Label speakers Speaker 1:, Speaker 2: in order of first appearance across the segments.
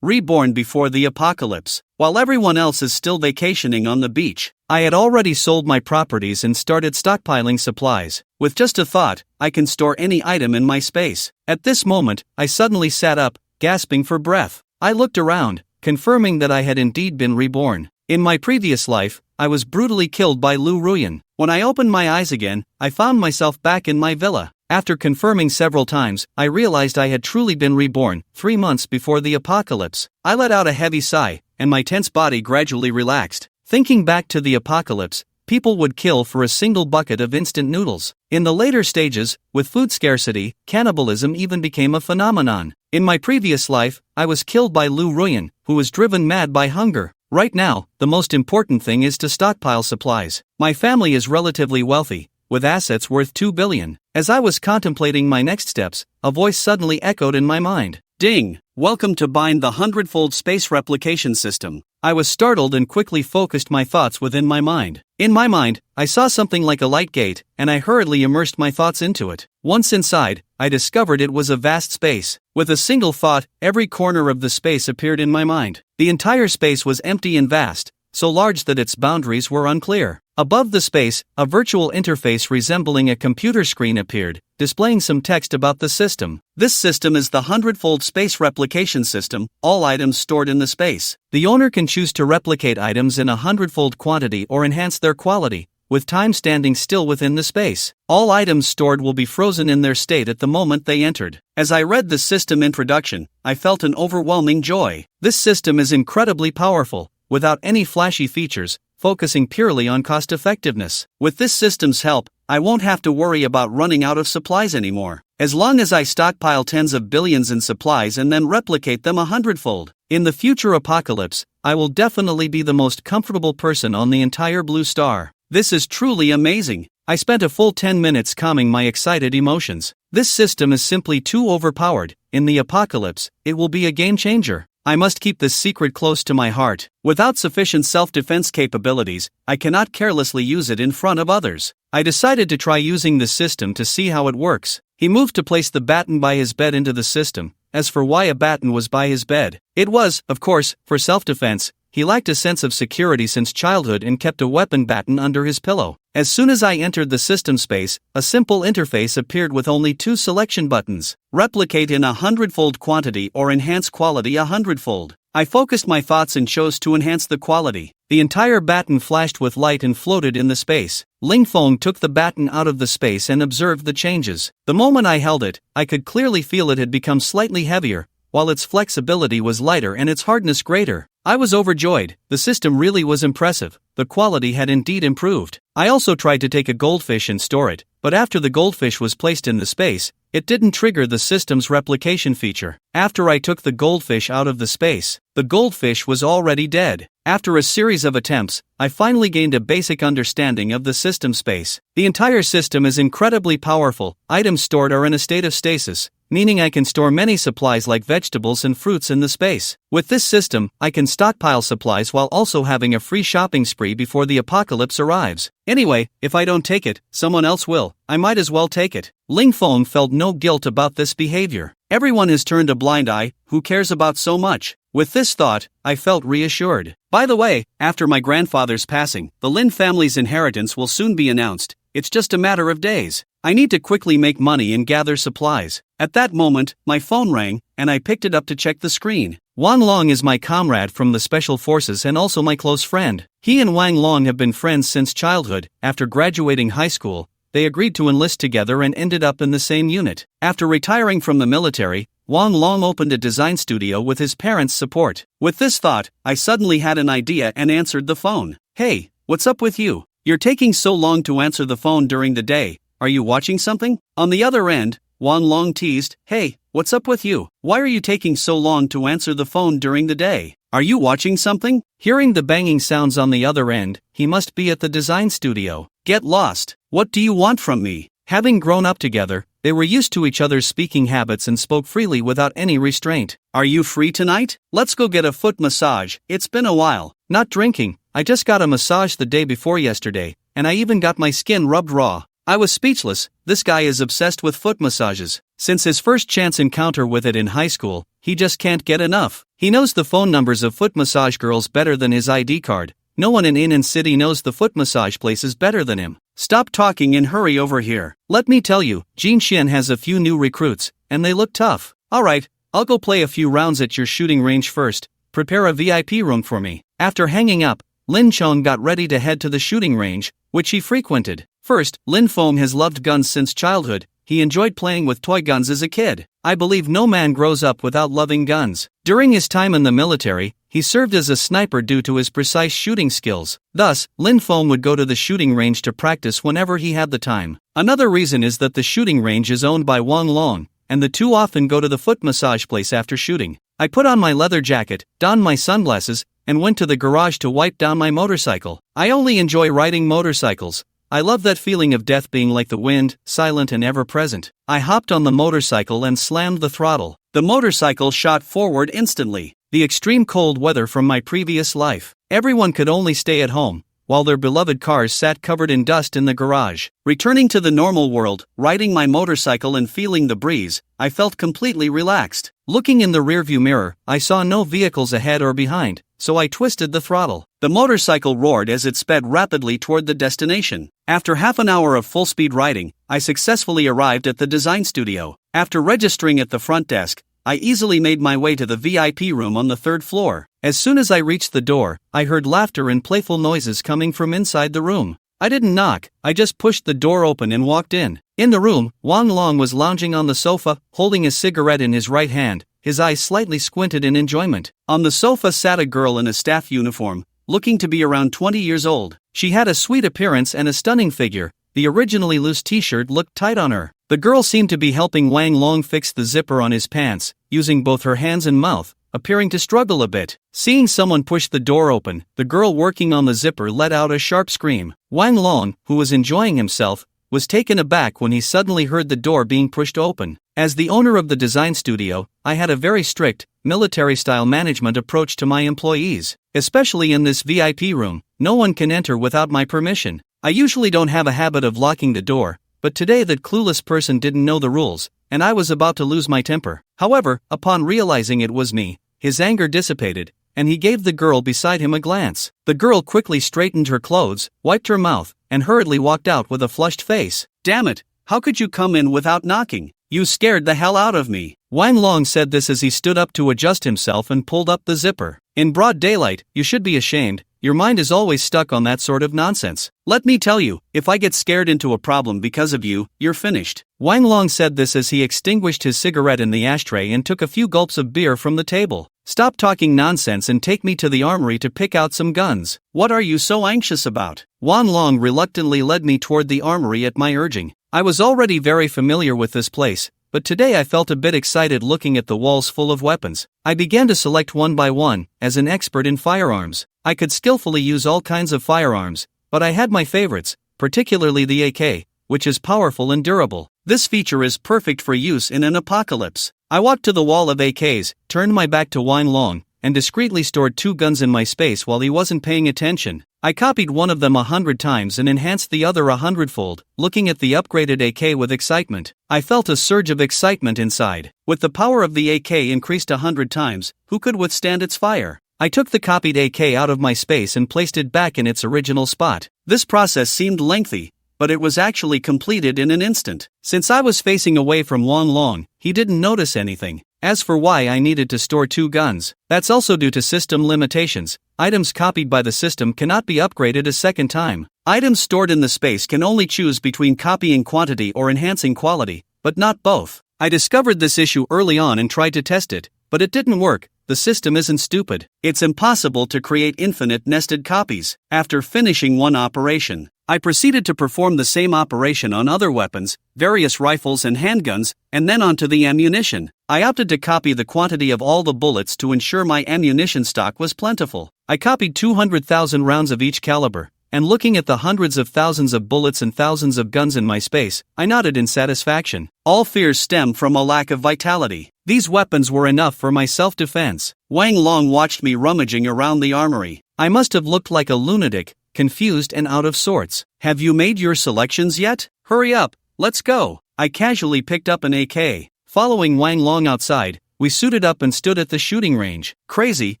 Speaker 1: Reborn before the apocalypse. While everyone else is still vacationing on the beach, I had already sold my properties and started stockpiling supplies. With just a thought, I can store any item in my space. At this moment, I suddenly sat up, gasping for breath. I looked around, confirming that I had indeed been reborn. In my previous life, I was brutally killed by Lu Ruyan. When I opened my eyes again, I found myself back in my villa. After confirming several times, I realized I had truly been reborn, 3 months before the apocalypse. I let out a heavy sigh, and my tense body gradually relaxed. Thinking back to the apocalypse, people would kill for a single bucket of instant noodles. In the later stages, with food scarcity, cannibalism even became a phenomenon. In my previous life, I was killed by Lu Ruyan, who was driven mad by hunger. Right now, the most important thing is to stockpile supplies. My family is relatively wealthy, with assets worth 2 billion. As I was contemplating my next steps, a voice suddenly echoed in my mind. Ding! Welcome to Bind the 100-fold Space Replication System. I was startled and quickly focused my thoughts within my mind. In my mind, I saw something like a light gate, and I hurriedly immersed my thoughts into it. Once inside, I discovered it was a vast space. With a single thought, every corner of the space appeared in my mind. The entire space was empty and vast, so large that its boundaries were unclear. Above the space, a virtual interface resembling a computer screen appeared, displaying some text about the system. This system is the 100-fold Space Replication System, all items stored in the space. The owner can choose to replicate items in a 100-fold quantity or enhance their quality, with time standing still within the space. All items stored will be frozen in their state at the moment they entered. As I read the system introduction, I felt an overwhelming joy. This system is incredibly powerful, without any flashy features, focusing purely on cost effectiveness. With this system's help, I won't have to worry about running out of supplies anymore. As long as I stockpile tens of billions in supplies and then replicate them 100-fold. In the future apocalypse, I will definitely be the most comfortable person on the entire blue star. This is truly amazing. I spent a full 10 minutes calming my excited emotions. This system is simply too overpowered. In the apocalypse, it will be a game changer. I must keep this secret close to my heart. Without sufficient self-defense capabilities, I cannot carelessly use it in front of others. I decided to try using the system to see how it works. He moved to place the baton by his bed into the system. As for why a baton was by his bed, it was, of course, for self-defense. He lacked a sense of security since childhood and kept a weapon baton under his pillow. As soon as I entered the system space, a simple interface appeared with only 2 selection buttons. Replicate in a 100-fold quantity or enhance quality 100-fold. I focused my thoughts and chose to enhance the quality. The entire baton flashed with light and floated in the space. Ling Feng took the baton out of the space and observed the changes. The moment I held it, I could clearly feel it had become slightly heavier, while its flexibility was lighter and its hardness greater. I was overjoyed. The system really was impressive. The quality had indeed improved. I also tried to take a goldfish and store it, but after the goldfish was placed in the space, it didn't trigger the system's replication feature. After I took the goldfish out of the space, the goldfish was already dead. After a series of attempts, I finally gained a basic understanding of the system space. The entire system is incredibly powerful. Items stored are in a state of stasis, meaning I can store many supplies like vegetables and fruits in the space. With this system, I can stockpile supplies while also having a free shopping spree before the apocalypse arrives. Anyway, if I don't take it, someone else will. I might as well take it. Ling Feng felt no guilt about this behavior. Everyone has turned a blind eye. Who cares about so much? With this thought, I felt reassured. By the way, after my grandfather's passing, the Lin family's inheritance will soon be announced. It's just a matter of days. I need to quickly make money and gather supplies. At that moment, my phone rang, and I picked it up to check the screen. Wang Long is my comrade from the Special Forces and also my close friend. He and Wang Long have been friends since childhood. After graduating high school, they agreed to enlist together and ended up in the same unit. After retiring from the military, Wang Long opened a design studio with his parents' support. With this thought, I suddenly had an idea and answered the phone. Hey, what's up with you? You're taking so long to answer the phone during the day. Are you watching something? On the other end, Wang Long teased, Hey, what's up with you? Why are you taking so long to answer the phone during the day? Are you watching something? Hearing the banging sounds on the other end, he must be at the design studio. Get lost. What do you want from me? Having grown up together, they were used to each other's speaking habits and spoke freely without any restraint. Are you free tonight? Let's go get a foot massage. It's been a while. Not drinking. I just got a massage the day before yesterday, and I even got my skin rubbed raw. I was speechless. This guy is obsessed with foot massages. Since his first chance encounter with it in high school, he just can't get enough. He knows the phone numbers of foot massage girls better than his ID card. No one in city knows the foot massage places better than him. Stop talking and hurry over here. Let me tell you, Jin Xian has a few new recruits, and they look tough. Alright, I'll go play a few rounds at your shooting range first. Prepare a VIP room for me. After hanging up, Lin Chong got ready to head to the shooting range, which he frequented. First, Lin Feng has loved guns since childhood. He enjoyed playing with toy guns as a kid. I believe no man grows up without loving guns. During his time in the military, he served as a sniper due to his precise shooting skills. Thus, Lin Feng would go to the shooting range to practice whenever he had the time. Another reason is that the shooting range is owned by Wang Long, and the two often go to the foot massage place after shooting. I put on my leather jacket, donned my sunglasses, and went to the garage to wipe down my motorcycle. I only enjoy riding motorcycles. I love that feeling of death being like the wind, silent and ever-present. I hopped on the motorcycle and slammed the throttle. The motorcycle shot forward instantly. The extreme cold weather from my previous life. Everyone could only stay at home, while their beloved cars sat covered in dust in the garage. Returning to the normal world, riding my motorcycle and feeling the breeze, I felt completely relaxed. Looking in the rearview mirror, I saw no vehicles ahead or behind, so I twisted the throttle. The motorcycle roared as it sped rapidly toward the destination. After half an hour of full-speed riding, I successfully arrived at the design studio. After registering at the front desk, I easily made my way to the VIP room on the third floor. As soon as I reached the door, I heard laughter and playful noises coming from inside the room. I didn't knock, I just pushed the door open and walked in. In the room, Wang Long was lounging on the sofa, holding a cigarette in his right hand, his eyes slightly squinted in enjoyment. On the sofa sat a girl in a staff uniform, looking to be around 20 years old. She had a sweet appearance and a stunning figure. The originally loose t-shirt looked tight on her. The girl seemed to be helping Wang Long fix the zipper on his pants, using both her hands and mouth, appearing to struggle a bit. Seeing someone push the door open, the girl working on the zipper let out a sharp scream. Wang Long, who was enjoying himself, was taken aback when he suddenly heard the door being pushed open. As the owner of the design studio, I had a very strict, military-style management approach to my employees. Especially in this VIP room, no one can enter without my permission. I usually don't have a habit of locking the door, but today that clueless person didn't know the rules, and I was about to lose my temper. However, upon realizing it was me, his anger dissipated, and he gave the girl beside him a glance. The girl quickly straightened her clothes, wiped her mouth, and hurriedly walked out with a flushed face. Damn it, how could you come in without knocking? You scared the hell out of me. Wang Long said this as he stood up to adjust himself and pulled up the zipper. In broad daylight, you should be ashamed. Your mind is always stuck on that sort of nonsense. Let me tell you, if I get scared into a problem because of you, you're finished. Wang Long said this as he extinguished his cigarette in the ashtray and took a few gulps of beer from the table. Stop talking nonsense and take me to the armory to pick out some guns. What are you so anxious about? Wang Long reluctantly led me toward the armory at my urging. I was already very familiar with this place, but today I felt a bit excited looking at the walls full of weapons. I began to select one by one. As an expert in firearms, I could skillfully use all kinds of firearms, but I had my favorites, particularly the AK, which is powerful and durable. This feature is perfect for use in an apocalypse. I walked to the wall of AKs, turned my back to Wang Long, and discreetly stored two guns in my space while he wasn't paying attention. I copied one of them 100 times and enhanced the other 100-fold, looking at the upgraded AK with excitement. I felt a surge of excitement inside. With the power of the AK increased 100 times, who could withstand its fire? I took the copied AK out of my space and placed it back in its original spot. This process seemed lengthy, but it was actually completed in an instant. Since I was facing away from Wang Long, he didn't notice anything. As for why I needed to store two guns, that's also due to system limitations. Items copied by the system cannot be upgraded a second time. Items stored in the space can only choose between copying quantity or enhancing quality, but not both. I discovered this issue early on and tried to test it, but it didn't work. The system isn't stupid. It's impossible to create infinite nested copies. After finishing one operation, I proceeded to perform the same operation on other weapons, various rifles and handguns, and then onto the ammunition. I opted to copy the quantity of all the bullets to ensure my ammunition stock was plentiful. I copied 200,000 rounds of each caliber, and looking at the hundreds of thousands of bullets and thousands of guns in my space, I nodded in satisfaction. All fears stem from a lack of vitality. These weapons were enough for my self-defense. Wang Long watched me rummaging around the armory. I must have looked like a lunatic, confused and out of sorts. Have you made your selections yet? Hurry up, let's go. I casually picked up an AK. Following Wang Long outside, We suited up and stood at the shooting range. Crazy,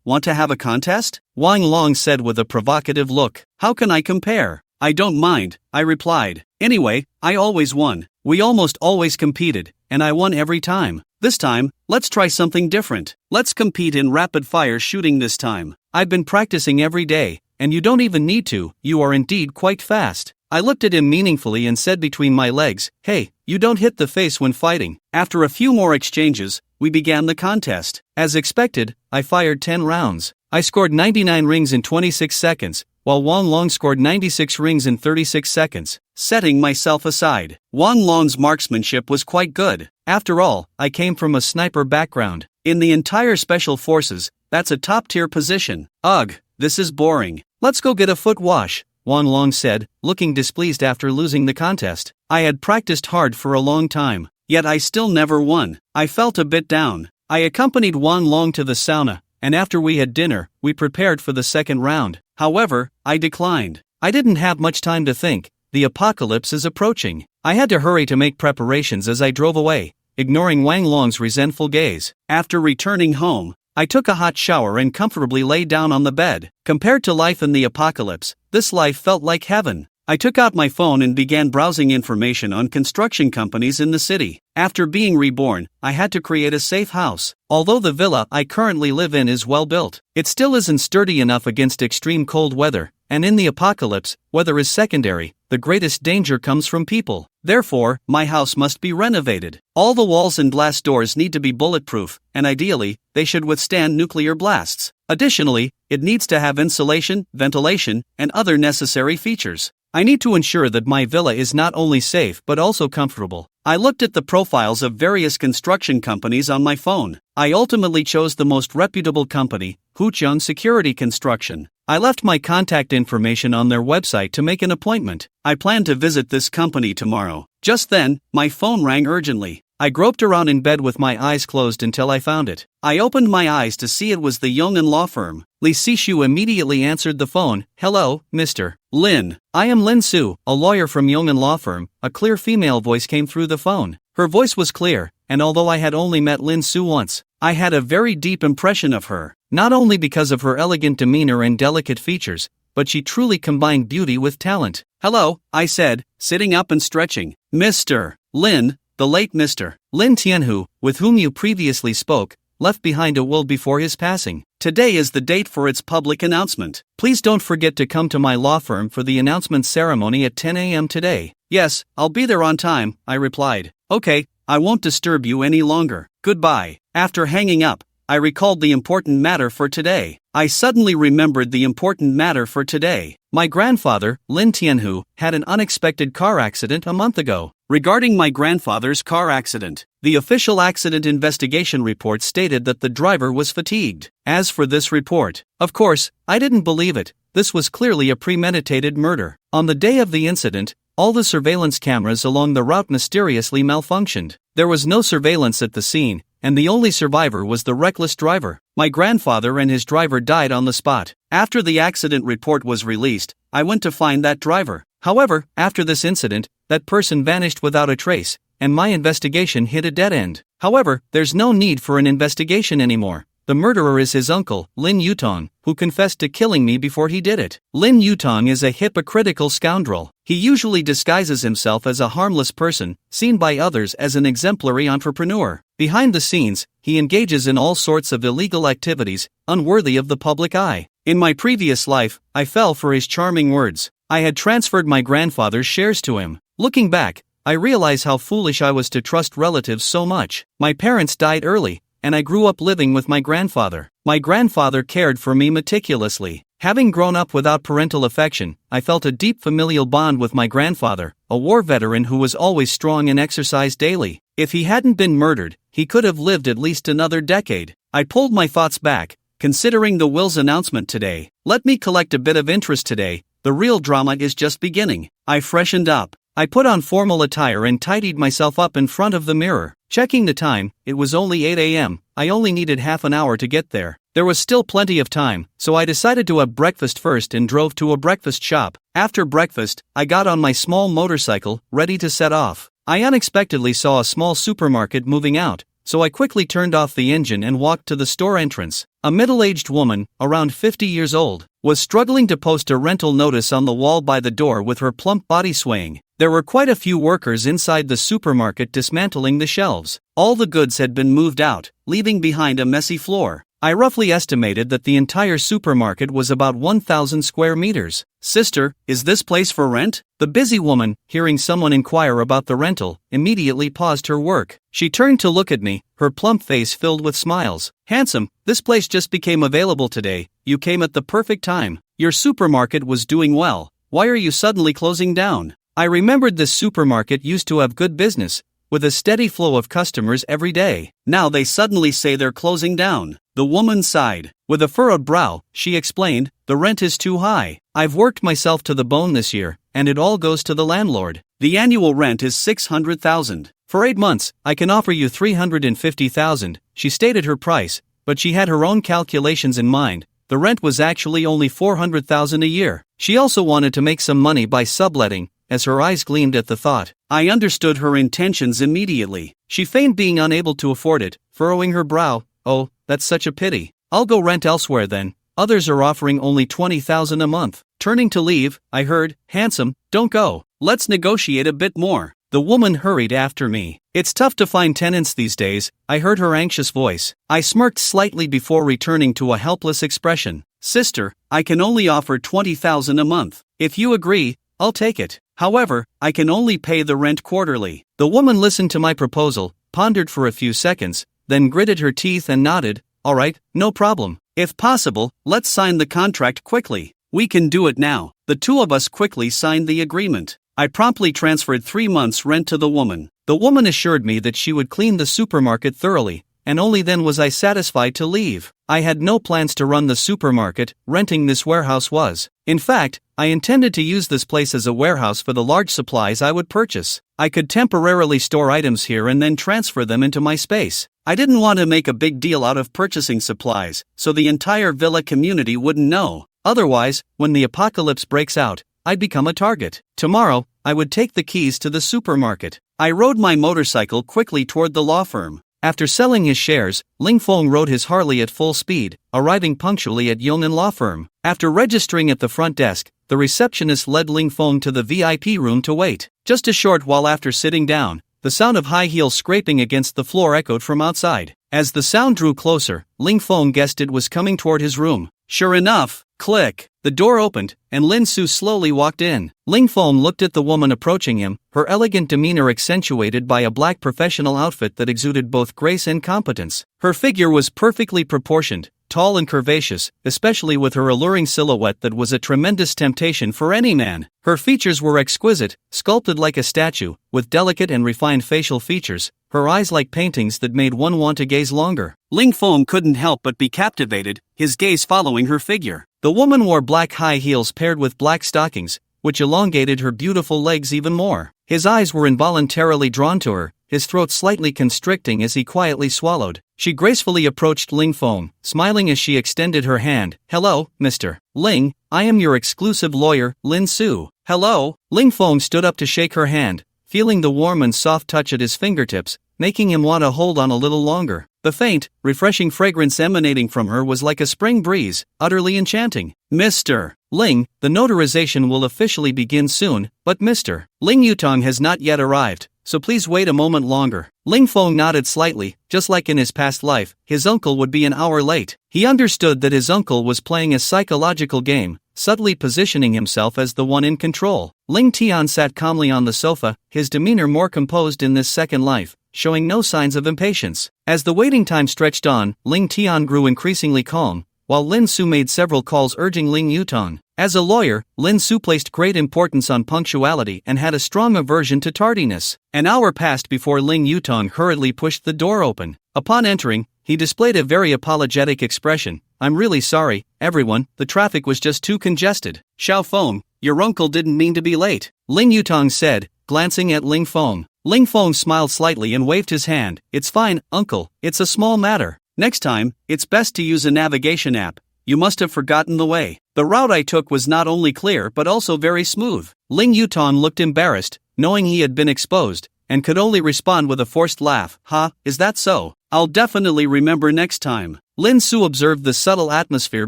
Speaker 1: want to have a contest? Wang Long said with a provocative look. How can I compare? I don't mind, I replied. Anyway, I always won. We almost always competed, and I won every time. This time, let's try something different. Let's compete in rapid-fire shooting this time. I've been practicing every day, and you don't even need to, you are indeed quite fast. I looked at him meaningfully and said between my legs, hey, you don't hit the face when fighting. After a few more exchanges, we began the contest. As expected, I fired 10 rounds. I scored 99 rings in 26 seconds, while Wang Long scored 96 rings in 36 seconds. Setting myself aside, Wang Long's marksmanship was quite good. After all, I came from a sniper background. In the entire special forces, that's a top-tier position. Ugh, this is boring. Let's go get a foot wash, Wang Long said, looking displeased after losing the contest. I had practiced hard for a long time, yet I still never won. I felt a bit down. I accompanied Wang Long to the sauna, and after we had dinner, we prepared for the second round. However, I declined. I didn't have much time to think. The apocalypse is approaching. I had to hurry to make preparations as I drove away, ignoring Wang Long's resentful gaze. After returning home, I took a hot shower and comfortably lay down on the bed. Compared to life in the apocalypse, this life felt like heaven. I took out my phone and began browsing information on construction companies in the city. After being reborn, I had to create a safe house. Although the villa I currently live in is well built, it still isn't sturdy enough against extreme cold weather, and in the apocalypse, weather is secondary. The greatest danger comes from people. Therefore, my house must be renovated. All the walls and glass doors need to be bulletproof, and ideally, they should withstand nuclear blasts. Additionally, it needs to have insulation, ventilation, and other necessary features. I need to ensure that my villa is not only safe but also comfortable. I looked at the profiles of various construction companies on my phone. I ultimately chose the most reputable company, Hucheng Security Construction. I left my contact information on their website to make an appointment. I plan to visit this company tomorrow. Just then, my phone rang urgently. I groped around in bed with my eyes closed until I found it. I opened my eyes to see it was the Yong'an law firm. Li Sishu immediately answered the phone. Hello, Mr. Lin. I am Lin Su, a lawyer from Yong'an law firm. A clear female voice came through the phone. Her voice was clear, and although I had only met Lin Su once, I had a very deep impression of her. Not only because of her elegant demeanor and delicate features, but she truly combined beauty with talent. Hello, I said, sitting up and stretching. Mr. Lin, the late Mr. Lin Tianhu, with whom you previously spoke, left behind a will before his passing. Today is the date for its public announcement. Please don't forget to come to my law firm for the announcement ceremony at 10 a.m. today. Yes, I'll be there on time, I replied. Okay, I won't disturb you any longer. Goodbye. After hanging up, I recalled the important matter for today. I suddenly remembered the important matter for today. My grandfather, Lin Tianhu, had an unexpected car accident a month ago. Regarding my grandfather's car accident, the official accident investigation report stated that the driver was fatigued. As for this report, of course, I didn't believe it. This was clearly a premeditated murder. On the day of the incident, all the surveillance cameras along the route mysteriously malfunctioned. There was no surveillance at the scene, and the only survivor was the reckless driver. My grandfather and his driver died on the spot. After the accident report was released, I went to find that driver. However, after this incident, that person vanished without a trace, and my investigation hit a dead end. However, there's no need for an investigation anymore. The murderer is his uncle, Lin Yutong, who confessed to killing me before he did it. Lin Yutong is a hypocritical scoundrel. He usually disguises himself as a harmless person, seen by others as an exemplary entrepreneur. Behind the scenes, he engages in all sorts of illegal activities, unworthy of the public eye. In my previous life, I fell for his charming words. I had transferred my grandfather's shares to him. Looking back, I realize how foolish I was to trust relatives so much. My parents died early, and I grew up living with my grandfather. My grandfather cared for me meticulously. Having grown up without parental affection, I felt a deep familial bond with my grandfather, a war veteran who was always strong and exercised daily. If he hadn't been murdered, he could have lived at least another decade. I pulled my thoughts back, considering the will's announcement today. Let me collect a bit of interest today. The real drama is just beginning. I freshened up. I put on formal attire and tidied myself up in front of the mirror. Checking the time, it was only 8 a.m. I only needed half an hour to get there. There was still plenty of time, so I decided to have breakfast first and drove to a breakfast shop. After breakfast, I got on my small motorcycle, ready to set off. I unexpectedly saw a small supermarket moving out, so I quickly turned off the engine and walked to the store entrance. A middle-aged woman, around 50 years old, was struggling to post a rental notice on the wall by the door with her plump body swaying. There were quite a few workers inside the supermarket dismantling the shelves. All the goods had been moved out, leaving behind a messy floor. I roughly estimated that the entire supermarket was about 1,000 square meters. "Sister, is this place for rent?" The busy woman, hearing someone inquire about the rental, immediately paused her work. She turned to look at me, her plump face filled with smiles. "Handsome, this place just became available today. You came at the perfect time. Your supermarket was doing well. Why are you suddenly closing down?" I remembered this supermarket used to have good business, with a steady flow of customers every day. Now they suddenly say they're closing down. The woman sighed. With a furrowed brow, she explained, "The rent is too high. I've worked myself to the bone this year, and it all goes to the landlord. The annual rent is $600,000. For 8 months, I can offer you $350,000. She stated her price, but she had her own calculations in mind. The rent was actually only $400,000 a year. She also wanted to make some money by subletting, as her eyes gleamed at the thought. I understood her intentions immediately. She feigned being unable to afford it, furrowing her brow. "Oh, that's such a pity. I'll go rent elsewhere then. Others are offering only $20,000 a month." Turning to leave, I heard, "Handsome, don't go. Let's negotiate a bit more." The woman hurried after me. "It's tough to find tenants these days," I heard her anxious voice. I smirked slightly before returning to a helpless expression. "Sister, I can only offer $20,000 a month. If you agree, I'll take it. However, I can only pay the rent quarterly." The woman listened to my proposal, pondered for a few seconds, then gritted her teeth and nodded. "All right, no problem. If possible, let's sign the contract quickly." "We can do it now." The two of us quickly signed the agreement. I promptly transferred 3 months' rent to the woman. The woman assured me that she would clean the supermarket thoroughly, and only then was I satisfied to leave. I had no plans to run the supermarket, renting this warehouse was. In fact, I intended to use this place as a warehouse for the large supplies I would purchase. I could temporarily store items here and then transfer them into my space. I didn't want to make a big deal out of purchasing supplies, so the entire villa community wouldn't know. Otherwise, when the apocalypse breaks out, I'd become a target. Tomorrow, I would take the keys to the supermarket. I rode my motorcycle quickly toward the law firm. After selling his shares, Ling Feng rode his Harley at full speed, arriving punctually at Yong'an Law Firm. After registering at the front desk, the receptionist led Ling Feng to the VIP room to wait. Just a short while after sitting down, the sound of high heels scraping against the floor echoed from outside. As the sound drew closer, Ling Feng guessed it was coming toward his room. Sure enough, click, the door opened, and Lin Su slowly walked in. Ling Feng looked at the woman approaching him, her elegant demeanor accentuated by a black professional outfit that exuded both grace and competence. Her figure was perfectly proportioned, tall and curvaceous, especially with her alluring silhouette that was a tremendous temptation for any man. Her features were exquisite, sculpted like a statue, with delicate and refined facial features, her eyes like paintings that made one want to gaze longer. Ling Feng couldn't help but be captivated, his gaze following her figure. The woman wore black high heels paired with black stockings, which elongated her beautiful legs even more. His eyes were involuntarily drawn to her, his throat slightly constricting as he quietly swallowed. She gracefully approached Ling Feng, smiling as she extended her hand. "Hello, Mr. Ling, I am your exclusive lawyer, Lin Su." "Hello." Ling Feng stood up to shake her hand, feeling the warm and soft touch at his fingertips, making him want to hold on a little longer. The faint, refreshing fragrance emanating from her was like a spring breeze, utterly enchanting. "Mr. Ling, the notarization will officially begin soon, but Mr. Ling Yutong has not yet arrived, so please wait a moment longer." Ling Feng nodded slightly. Just like in his past life, his uncle would be an hour late. He understood that his uncle was playing a psychological game, subtly positioning himself as the one in control. Ling Tian sat calmly on the sofa, his demeanor more composed in this second life, showing no signs of impatience. As the waiting time stretched on, Ling Tian grew increasingly calm, while Lin Su made several calls urging Ling Yutong. As a lawyer, Lin Su placed great importance on punctuality and had a strong aversion to tardiness. An hour passed before Ling Yutong hurriedly pushed the door open. Upon entering, he displayed a very apologetic expression. "I'm really sorry, everyone, the traffic was just too congested." "Xiao Feng, your uncle didn't mean to be late," Ling Yutong said, glancing at Ling Feng. Ling Feng smiled slightly and waved his hand. "It's fine, uncle, it's a small matter. Next time, it's best to use a navigation app. You must have forgotten the way." The route I took was not only clear but also very smooth. Ling Yutong looked embarrassed, knowing he had been exposed, and could only respond with a forced laugh. "Ha, is that so? I'll definitely remember next time. Lin Su observed the subtle atmosphere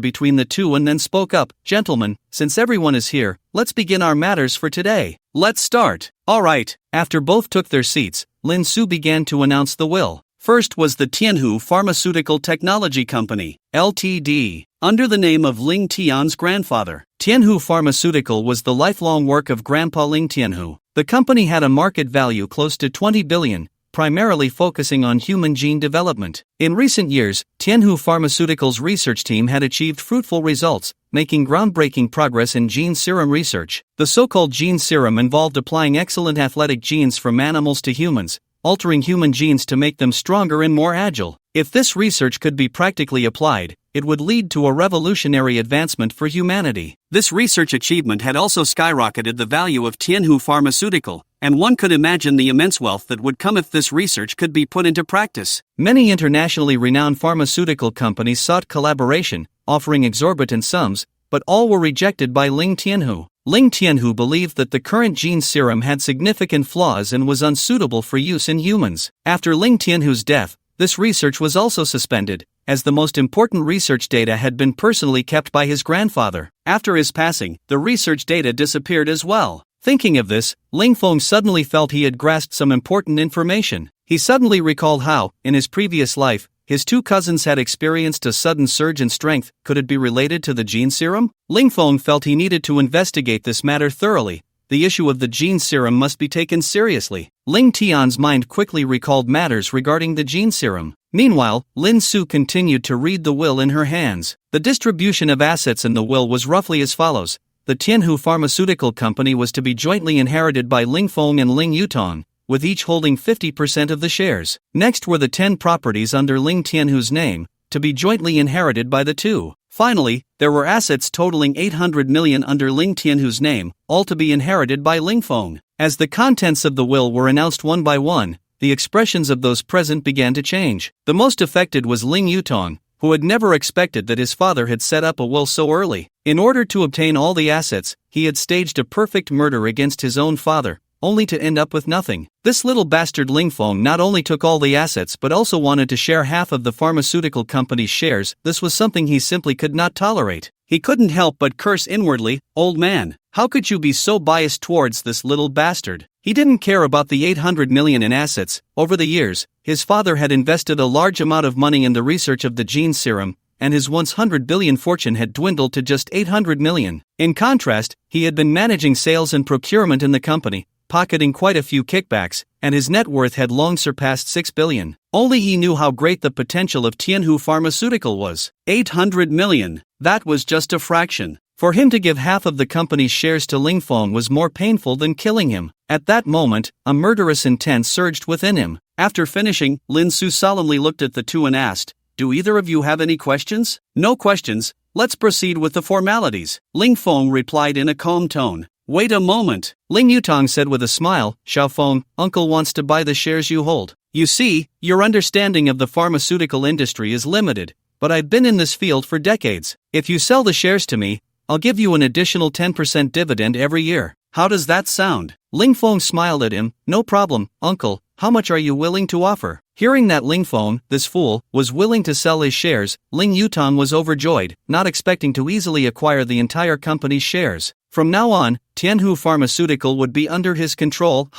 Speaker 1: between the two and then spoke up, "Gentlemen, since everyone is here, let's begin our matters for today. Let's start." "Alright." After both took their seats, Lin Su began to announce the will. First was the Tianhu Pharmaceutical Technology Company, Ltd., under the name of Ling Tian's grandfather. Tianhu Pharmaceutical was the lifelong work of Grandpa Ling Tianhu. The company had a market value close to 20 billion, primarily focusing on human gene development. In recent years, Tianhu Pharmaceutical's research team had achieved fruitful results, making groundbreaking progress in gene serum research. The so-called gene serum involved applying excellent athletic genes from animals to humans, altering human genes to make them stronger and more agile. If this research could be practically applied, it would lead to a revolutionary advancement for humanity. This research achievement had also skyrocketed the value of Tianhu Pharmaceutical, and one could imagine the immense wealth that would come if this research could be put into practice. Many internationally renowned pharmaceutical companies sought collaboration, offering exorbitant sums, but all were rejected by Ling Tianhu. Ling Tianhu believed that the current gene serum had significant flaws and was unsuitable for use in humans. After Ling Tianhu's death, this research was also suspended, as the most important research data had been personally kept by his grandfather. After his passing, the research data disappeared as well. Thinking of this, Ling Feng suddenly felt he had grasped some important information. He suddenly recalled how, in his previous life, his two cousins had experienced a sudden surge in strength. Could it be related to the gene serum? Ling Feng felt he needed to investigate this matter thoroughly. The issue of the gene serum must be taken seriously. Ling Tian's mind quickly recalled matters regarding the gene serum. Meanwhile, Lin Su continued to read the will in her hands. The distribution of assets in the will was roughly as follows. The Tianhu Pharmaceutical Company was to be jointly inherited by Ling Feng and Ling Yutong, with each holding 50% of the shares. Next were the 10 properties under Ling Tianhu's name, to be jointly inherited by the two. Finally, there were assets totaling 800 million under Ling Tianhu's name, all to be inherited by Ling Feng. As the contents of the will were announced one by one, the expressions of those present began to change. The most affected was Ling Yutong, who had never expected that his father had set up a will so early. In order to obtain all the assets, he had staged a perfect murder against his own father, only to end up with nothing. This little bastard Ling Feng not only took all the assets but also wanted to share half of the pharmaceutical company's shares. This was something he simply could not tolerate. He couldn't help but curse inwardly, "Old man, how could you be so biased towards this little bastard?" He didn't care about the 800 million in assets. Over the years, his father had invested a large amount of money in the research of the gene serum, and his once 100 billion fortune had dwindled to just 800 million. In contrast, he had been managing sales and procurement in the company, pocketing quite a few kickbacks, and his net worth had long surpassed 6 billion. Only he knew how great the potential of Tianhu Pharmaceutical was. 800 million. That was just a fraction. For him to give half of the company's shares to Ling Feng was more painful than killing him. At that moment, a murderous intent surged within him. After finishing, Lin Su solemnly looked at the two and asked, "Do either of you have any questions?" "No questions. Let's proceed with the formalities," Ling Feng replied in a calm tone. "Wait a moment," Ling Yutong said with a smile. "Xiao Feng, uncle wants to buy the shares you hold. You see, your understanding of the pharmaceutical industry is limited, but I've been in this field for decades. If you sell the shares to me, I'll give you an additional 10% dividend every year. How does that sound?" Ling Feng smiled at him. "No problem, uncle. How much are you willing to offer?" Hearing that Ling Feng, this fool, was willing to sell his shares, Ling Yutong was overjoyed, not expecting to easily acquire the entire company's shares. From now on, Tianhu Pharmaceutical would be under his control.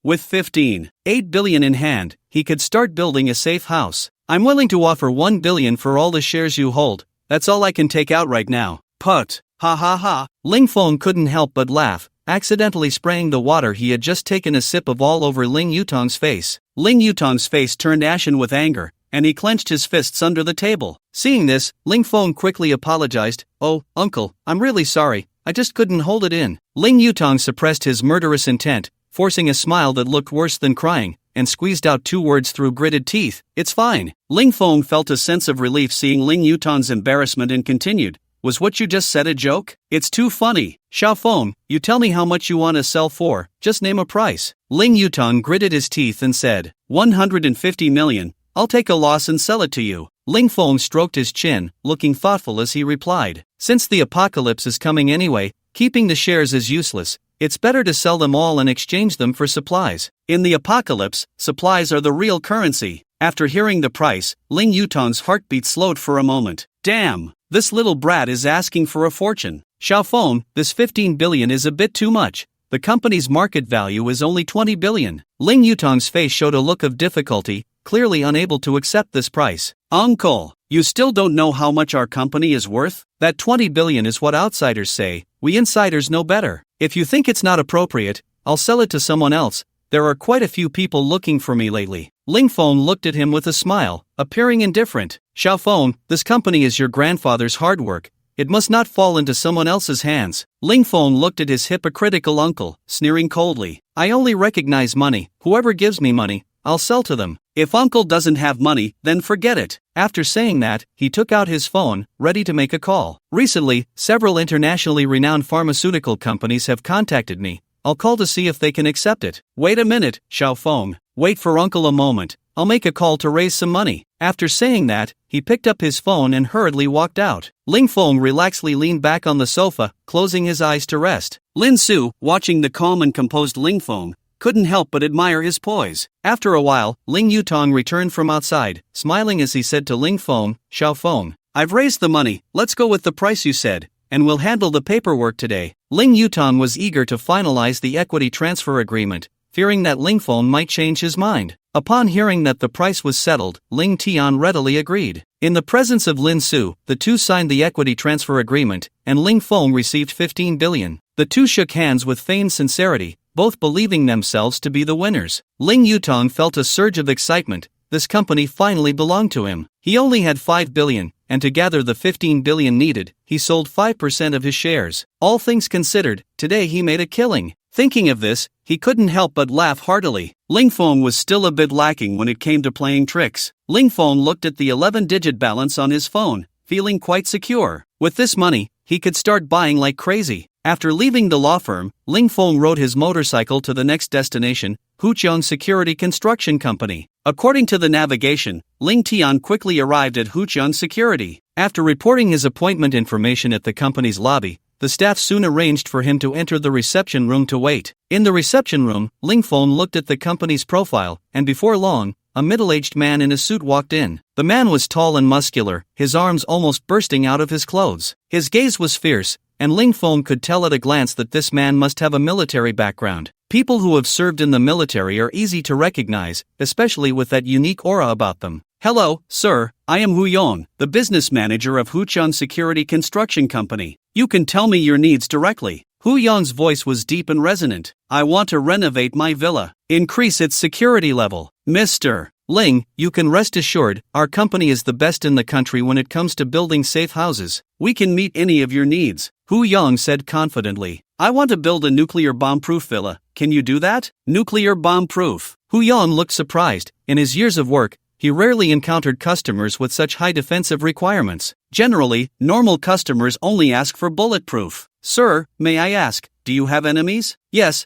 Speaker 1: With 15.8 billion in hand, he could start building a safe house. "I'm willing to offer 1 billion for all the shares you hold. That's all I can take out right now." "Put. Ha. Ling Feng couldn't help but laugh, accidentally spraying the water he had just taken a sip of all over Ling Yutong's face. Ling Yutong's face turned ashen with anger, and he clenched his fists under the table. Seeing this, Ling Feng quickly apologized. "Oh, uncle, I'm really sorry. I just couldn't hold it in." Ling Yutong suppressed his murderous intent, forcing a smile that looked worse than crying, and squeezed out two words through gritted teeth. "It's fine." Ling Feng felt a sense of relief seeing Ling Yutong's embarrassment and continued. "Was what you just said a joke? It's too funny. Xiao Feng, you tell me how much you want to sell for, just name a price." Ling Yutong gritted his teeth and said, 150 million, I'll take a loss and sell it to you. Ling Feng stroked his chin, looking thoughtful as he replied, "Since the apocalypse is coming anyway, keeping the shares is useless. It's better to sell them all and exchange them for supplies. In the apocalypse, supplies are the real currency." After hearing the price, Ling Yutong's heartbeat slowed for a moment. Damn, this little brat is asking for a fortune. Xiaofeng, this 15 billion is a bit too much. The company's market value is only 20 billion. Ling Yutong's face showed a look of difficulty, clearly unable to accept this price. Uncle, you still don't know how much our company is worth? That 20 billion is what outsiders say, we insiders know better. If you think it's not appropriate, I'll sell it to someone else. There are quite a few people looking for me lately. Ling Feng looked at him with a smile, appearing indifferent. Xiaofeng, this company is your grandfather's hard work. It must not fall into someone else's hands. Ling Feng looked at his hypocritical uncle, sneering coldly. I only recognize money. Whoever gives me money, I'll sell to them. If uncle doesn't have money, then forget it. After saying that, he took out his phone, ready to make a call. Recently, several internationally renowned pharmaceutical companies have contacted me. I'll call to see if they can accept it. Wait a minute, Xiaofeng. Wait for uncle a moment. I'll make a call to raise some money. After saying that, he picked up his phone and hurriedly walked out. Ling Feng relaxedly leaned back on the sofa, closing his eyes to rest. Lin Su, watching the calm and composed Ling Feng, couldn't help but admire his poise. After a while, Ling Yutong returned from outside, smiling as he said to Ling Feng, Xiaofeng, I've raised the money, let's go with the price you said, and we'll handle the paperwork today. Ling Yutong was eager to finalize the equity transfer agreement, fearing that Ling Feng might change his mind. Upon hearing that the price was settled, Ling Tian readily agreed. In the presence of Lin Su, the two signed the equity transfer agreement, and Ling Feng received 15 billion. The two shook hands with feigned sincerity, both believing themselves to be the winners. Ling Yutong felt a surge of excitement. This company finally belonged to him. He only had 5 billion, and to gather the 15 billion needed, he sold 5% of his shares. All things considered, today he made a killing. Thinking of this, he couldn't help but laugh heartily. Ling Feng was still a bit lacking when it came to playing tricks. Ling Feng looked at the 11-digit balance on his phone, feeling quite secure. With this money, he could start buying like crazy. After leaving the law firm, Ling Feng rode his motorcycle to the next destination, Huqiang Security Construction Company. According to the navigation, Ling Tian quickly arrived at Huqiang Security. After reporting his appointment information at the company's lobby, the staff soon arranged for him to enter the reception room to wait. In the reception room, Ling Feng looked at the company's profile, and before long, a middle-aged man in a suit walked in. The man was tall and muscular, his arms almost bursting out of his clothes. His gaze was fierce, and Ling Feng could tell at a glance that this man must have a military background. People who have served in the military are easy to recognize, especially with that unique aura about them. Hello, sir, I am Hu Yong, the business manager of Huqiang Security Construction Company. You can tell me your needs directly. Hu Yong's voice was deep and resonant. I want to renovate my villa, increase its security level. Mr. Ling, you can rest assured, our company is the best in the country when it comes to building safe houses. We can meet any of your needs, Hu Yong said confidently. I want to build a nuclear bomb-proof villa. Can you do that? Nuclear bomb-proof. Hu Yong looked surprised. In his years of work, he rarely encountered customers with such high defensive requirements. Generally, normal customers only ask for bulletproof. Sir, may I ask, do you have enemies? Yes.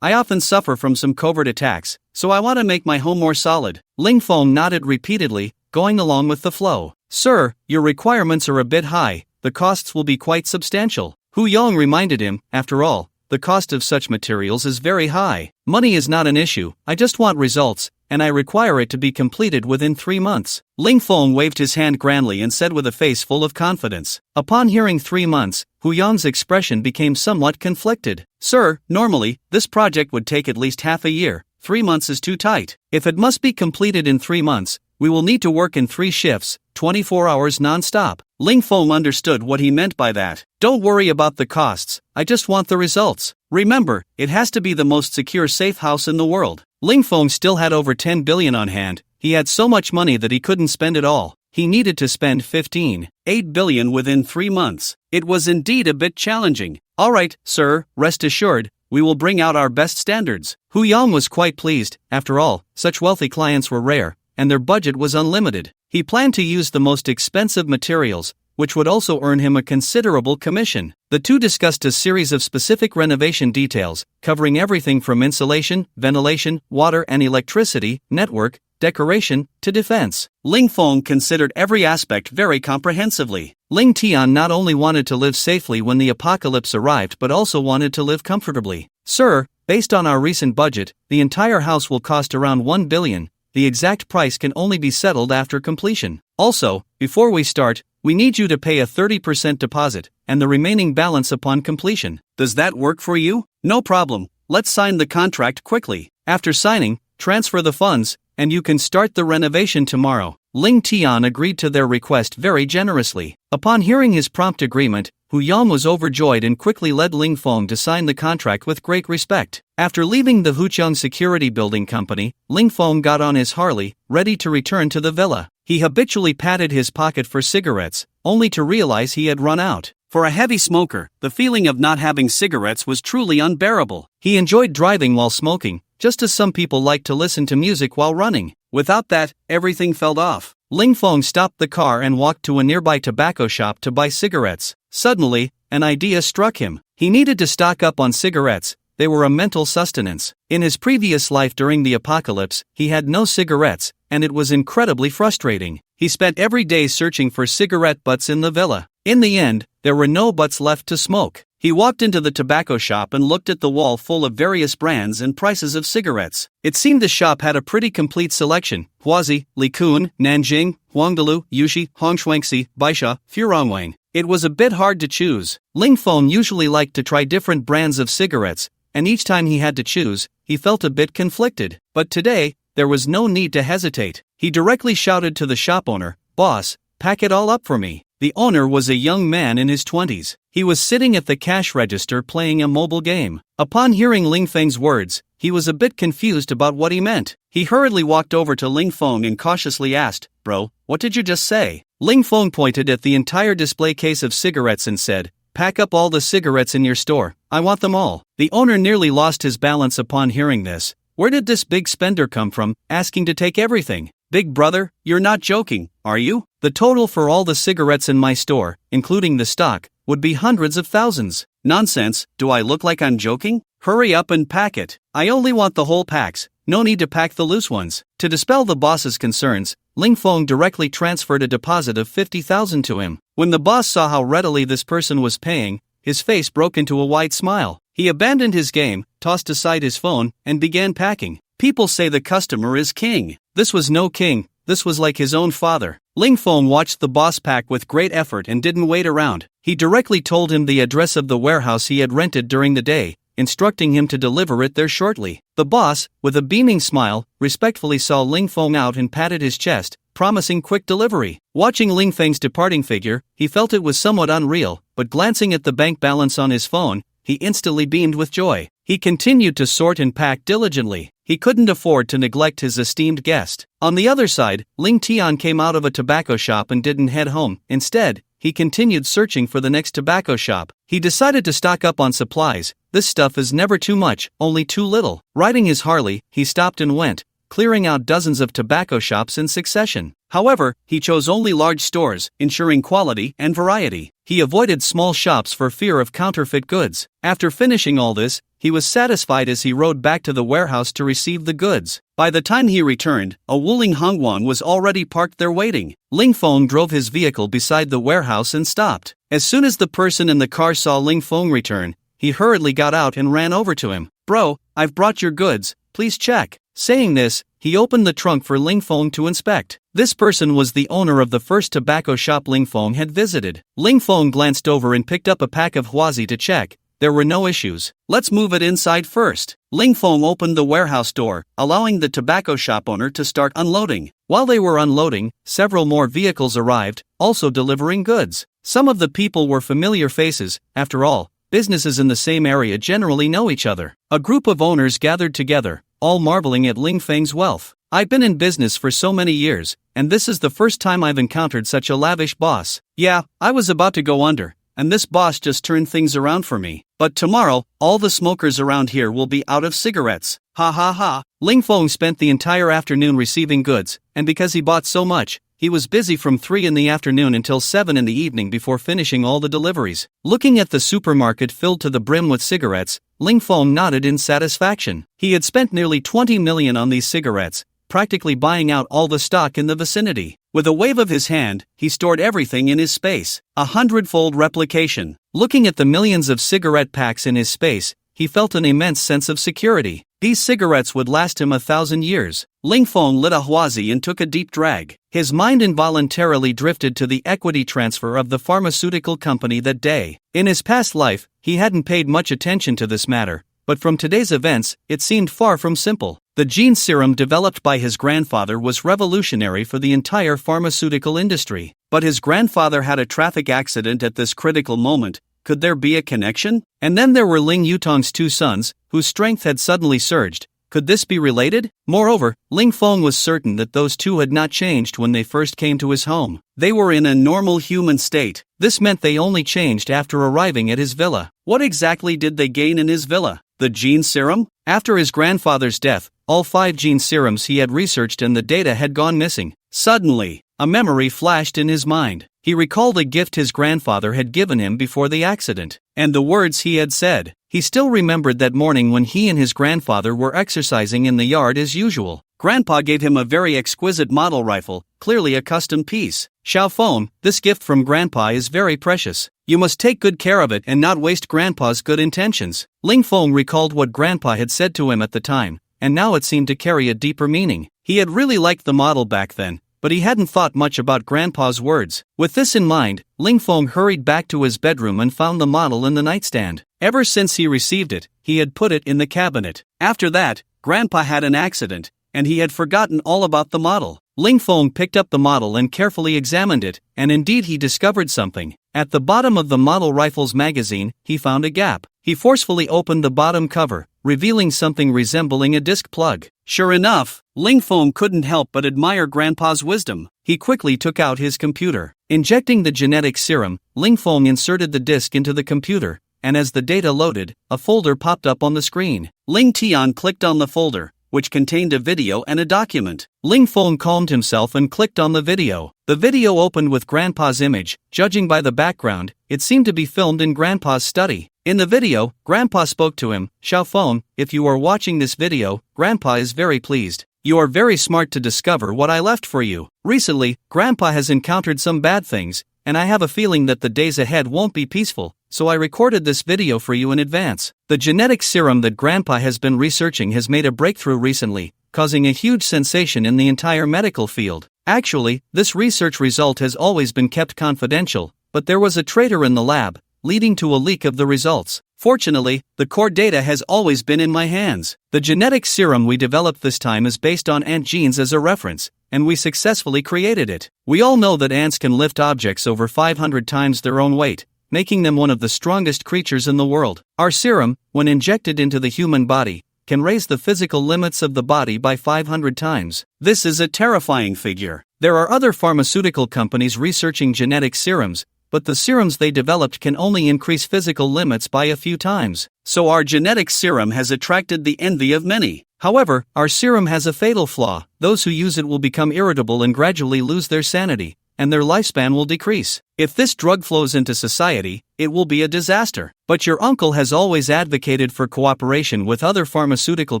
Speaker 1: I often suffer from some covert attacks, so I want to make my home more solid. Ling Feng nodded repeatedly, going along with the flow. Sir, your requirements are a bit high. The costs will be quite substantial. Hu Yong reminded him, after all, the cost of such materials is very high. Money is not an issue, I just want results, and I require it to be completed within 3 months. Ling Feng waved his hand grandly and said with a face full of confidence. Upon hearing 3 months, Hu Yong's expression became somewhat conflicted. Sir, normally, this project would take at least half a year. 3 months is too tight. If it must be completed in 3 months, we will need to work in 3 shifts, 24 hours non-stop. Ling Feng understood what he meant by that. Don't worry about the costs, I just want the results. Remember, it has to be the most secure safe house in the world. Ling Feng still had over 10 billion on hand. He had so much money that he couldn't spend it all. He needed to spend 15.8 billion within 3 months. It was indeed a bit challenging. Alright, sir, rest assured, we will bring out our best standards. Hu Yong was quite pleased. After all, such wealthy clients were rare, and their budget was unlimited. He planned to use the most expensive materials, which would also earn him a considerable commission. The two discussed a series of specific renovation details, covering everything from insulation, ventilation, water and electricity, network, decoration, to defense. Ling Feng considered every aspect very comprehensively. Ling Tian not only wanted to live safely when the apocalypse arrived but also wanted to live comfortably. Sir, based on our recent budget, the entire house will cost around 1 billion. the exact price can only be settled after completion. Also, before we start, we need you to pay a 30% deposit, and the remaining balance upon completion. Does that work for you? No problem, let's sign the contract quickly. After signing, transfer the funds, and you can start the renovation tomorrow. Ling Tian agreed to their request very generously. Upon hearing his prompt agreement, Hu Yang was overjoyed and quickly led Ling Feng to sign the contract with great respect. After leaving the Huqiang Security Building Company, Ling Feng got on his Harley, ready to return to the villa. He habitually patted his pocket for cigarettes, only to realize he had run out. For a heavy smoker, the feeling of not having cigarettes was truly unbearable. He enjoyed driving while smoking, just as some people like to listen to music while running. Without that, everything fell off. Ling Feng stopped the car and walked to a nearby tobacco shop to buy cigarettes. Suddenly, an idea struck him. He needed to stock up on cigarettes. They were a mental sustenance. In his previous life during the apocalypse, he had no cigarettes, and it was incredibly frustrating. He spent every day searching for cigarette butts in the villa. In the end, there were no butts left to smoke. He walked into the tobacco shop and looked at the wall full of various brands and prices of cigarettes. It seemed the shop had a pretty complete selection: Huazi, Likun, Nanjing, Huangdalu, Yushi, Hongshuangxi, Baisha, Furongwang. It was a bit hard to choose. Ling Feng usually liked to try different brands of cigarettes, and each time he had to choose, he felt a bit conflicted. But today, there was no need to hesitate. He directly shouted to the shop owner, "Boss, pack it all up for me." The owner was a young man in his 20s. He was sitting at the cash register playing a mobile game. Upon hearing Ling Feng's words, he was a bit confused about what he meant. He hurriedly walked over to Ling Feng and cautiously asked, "Bro, what did you just say?" Ling Feng pointed at the entire display case of cigarettes and said, "Pack up all the cigarettes in your store. I want them all." The owner nearly lost his balance upon hearing this. Where did this big spender come from, asking to take everything? "Big brother, you're not joking, are you? The total for all the cigarettes in my store, including the stock, would be hundreds of thousands." "Nonsense, do I look like I'm joking? Hurry up and pack it. I only want the whole packs, no need to pack the loose ones." To dispel the boss's concerns, Ling Feng directly transferred a deposit of 50,000 to him. When the boss saw how readily this person was paying, his face broke into a wide smile. He abandoned his game, tossed aside his phone, and began packing. People say the customer is king. This was no king, this was like his own father. Ling Feng watched the boss pack with great effort and didn't wait around. He directly told him the address of the warehouse he had rented during the day, instructing him to deliver it there shortly. The boss, with a beaming smile, respectfully saw Ling Feng out and patted his chest, promising quick delivery. Watching Ling Feng's departing figure, he felt it was somewhat unreal, but glancing at the bank balance on his phone, he instantly beamed with joy. He continued to sort and pack diligently. He couldn't afford to neglect his esteemed guest. On the other side, Ling Tian came out of a tobacco shop and didn't head home. Instead, he continued searching for the next tobacco shop. He decided to stock up on supplies. This stuff is never too much, only too little. Riding his Harley, he stopped and went, clearing out dozens of tobacco shops in succession. However, he chose only large stores, ensuring quality and variety. He avoided small shops for fear of counterfeit goods. After finishing all this, he was satisfied as he rode back to the warehouse to receive the goods. By the time he returned, a Wuling Hongwan was already parked there waiting. Ling Feng drove his vehicle beside the warehouse and stopped. As soon as the person in the car saw Ling Feng return, he hurriedly got out and ran over to him. "Bro, I've brought your goods, please check." Saying this, he opened the trunk for Ling Feng to inspect. This person was the owner of the first tobacco shop Ling Feng had visited. Ling Feng glanced over and picked up a pack of Huazi to check. There were no issues. "Let's move it inside first." Ling Feng opened the warehouse door, allowing the tobacco shop owner to start unloading. While they were unloading, several more vehicles arrived, also delivering goods. Some of the people were familiar faces. After all, businesses in the same area generally know each other. A group of owners gathered together, all marveling at Ling Feng's wealth. "I've been in business for so many years, and this is the first time I've encountered such a lavish boss. Yeah, I was about to go under, and this boss just turned things around for me. But tomorrow, all the smokers around here will be out of cigarettes. Ha ha ha." Ling Feng spent the entire afternoon receiving goods, and because he bought so much, he was busy from 3 in the afternoon until 7 in the evening before finishing all the deliveries. Looking at the supermarket filled to the brim with cigarettes, Ling Feng nodded in satisfaction. He had spent nearly 20 million on these cigarettes, practically buying out all the stock in the vicinity. With a wave of his hand, he stored everything in his space. 100-fold replication. Looking at the millions of cigarette packs in his space, he felt an immense sense of security. These cigarettes would last him 1,000 years. Ling Feng lit a huazi and took a deep drag. His mind involuntarily drifted to the equity transfer of the pharmaceutical company that day. In his past life, he hadn't paid much attention to this matter, but from today's events, it seemed far from simple. The gene serum developed by his grandfather was revolutionary for the entire pharmaceutical industry. But his grandfather had a traffic accident at this critical moment. Could there be a connection? And then there were Ling Yutong's two sons, whose strength had suddenly surged. Could this be related? Moreover, Ling Feng was certain that those two had not changed when they first came to his home. They were in a normal human state. This meant they only changed after arriving at his villa. What exactly did they gain in his villa? The gene serum? After his grandfather's death, all 5 gene serums he had researched and the data had gone missing. Suddenly, a memory flashed in his mind. He recalled a gift his grandfather had given him before the accident, and the words he had said. He still remembered that morning when he and his grandfather were exercising in the yard as usual. Grandpa gave him a very exquisite model rifle, clearly a custom piece. Xiao Feng, this gift from Grandpa is very precious. You must take good care of it and not waste Grandpa's good intentions. Ling Feng recalled what Grandpa had said to him at the time, and now it seemed to carry a deeper meaning. He had really liked the model back then, but he hadn't thought much about Grandpa's words. With this in mind, Ling Feng hurried back to his bedroom and found the model in the nightstand. Ever since he received it, he had put it in the cabinet. After that, Grandpa had an accident, and he had forgotten all about the model. Ling Feng picked up the model and carefully examined it, and indeed he discovered something. At the bottom of the model rifle's magazine, he found a gap. He forcefully opened the bottom cover, revealing something resembling a disc plug. Sure enough, Ling Feng couldn't help but admire Grandpa's wisdom. He quickly took out his computer. Injecting the genetic serum, Ling Feng inserted the disc into the computer, and as the data loaded, a folder popped up on the screen. Ling Tian clicked on the folder, which contained a video and a document. Ling Feng calmed himself and clicked on the video. The video opened with Grandpa's image. Judging by the background, it seemed to be filmed in Grandpa's study. In the video, Grandpa spoke to him. Xiao Feng, if you are watching this video, Grandpa is very pleased. You are very smart to discover what I left for you. Recently, Grandpa has encountered some bad things, and I have a feeling that the days ahead won't be peaceful, so I recorded this video for you in advance. The genetic serum that Grandpa has been researching has made a breakthrough recently, causing a huge sensation in the entire medical field. Actually, this research result has always been kept confidential, but there was a traitor in the lab, leading to a leak of the results. Fortunately, the core data has always been in my hands. The genetic serum we developed this time is based on ant genes as a reference, and we successfully created it. We all know that ants can lift objects over 500 times their own weight, making them one of the strongest creatures in the world. Our serum, when injected into the human body, can raise the physical limits of the body by 500 times. This is a terrifying figure. There are other pharmaceutical companies researching genetic serums, but the serums they developed can only increase physical limits by a few times. So our genetic serum has attracted the envy of many. However, our serum has a fatal flaw. Those who use it will become irritable and gradually lose their sanity, and their lifespan will decrease. If this drug flows into society, it will be a disaster. But your uncle has always advocated for cooperation with other pharmaceutical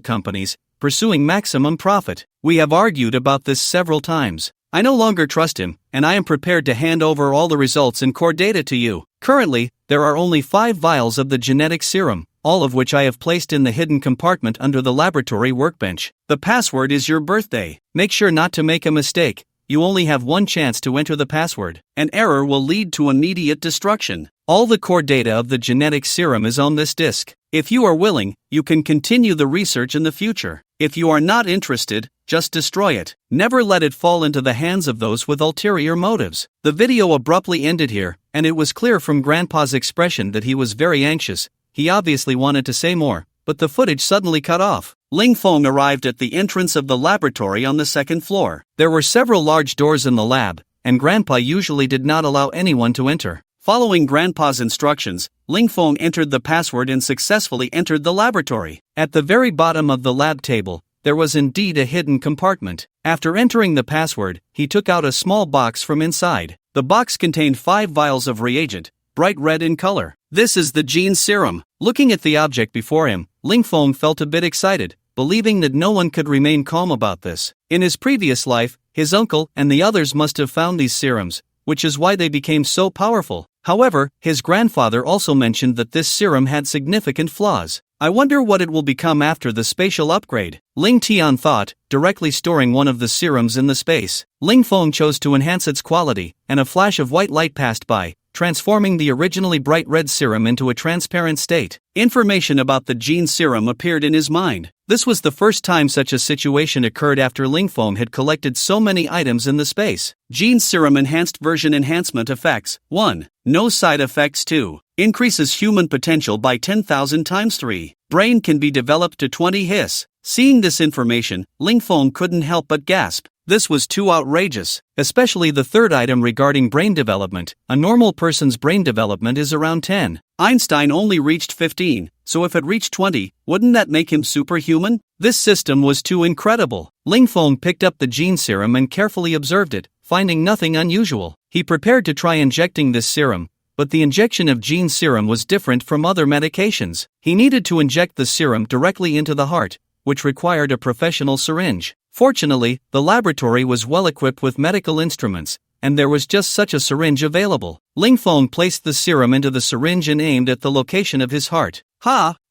Speaker 1: companies, pursuing maximum profit. We have argued about this several times. I no longer trust him, and I am prepared to hand over all the results and core data to you. Currently, there are only 5 vials of the genetic serum, all of which I have placed in the hidden compartment under the laboratory workbench. The password is your birthday. Make sure not to make a mistake. You only have one chance to enter the password. An error will lead to immediate destruction. All the core data of the genetic serum is on this disk. If you are willing, you can continue the research in the future. If you are not interested, just destroy it. Never let it fall into the hands of those with ulterior motives. The video abruptly ended here, and it was clear from Grandpa's expression that he was very anxious. He obviously wanted to say more, but the footage suddenly cut off. Ling Feng arrived at the entrance of the laboratory on the 2nd floor. There were several large doors in the lab, and Grandpa usually did not allow anyone to enter. Following Grandpa's instructions, Ling Feng entered the password and successfully entered the laboratory. At the very bottom of the lab table, there was indeed a hidden compartment. After entering the password, he took out a small box from inside. The box contained 5 vials of reagent, bright red in color. This is the gene serum. Looking at the object before him, Ling Feng felt a bit excited, believing that no one could remain calm about this. In his previous life, his uncle and the others must have found these serums, which is why they became so powerful. However, his grandfather also mentioned that this serum had significant flaws. I wonder what it will become after the spatial upgrade. Ling Tian thought, directly storing one of the serums in the space. Ling Feng chose to enhance its quality, and a flash of white light passed by, transforming the originally bright red serum into a transparent state. Information about the gene serum appeared in his mind. This was the first time such a situation occurred after Ling Feng had collected so many items in the space. Gene serum enhanced version enhancement effects. 1. No side effects. 2. Increases human potential by 10,000 times 3. Brain can be developed to 20 his. Seeing this information, Ling Feng couldn't help but gasp. This was too outrageous, especially the third item regarding brain development. A normal person's brain development is around 10. Einstein only reached 15, so if it reached 20, wouldn't that make him superhuman? This system was too incredible. Ling Feng picked up the gene serum and carefully observed it, finding nothing unusual. He prepared to try injecting this serum, but the injection of gene serum was different from other medications. He needed to inject the serum directly into the heart, which required a professional syringe. Fortunately, the laboratory was well equipped with medical instruments, and there was just such a syringe available. Ling Feng placed the serum into the syringe and aimed at the location of his heart.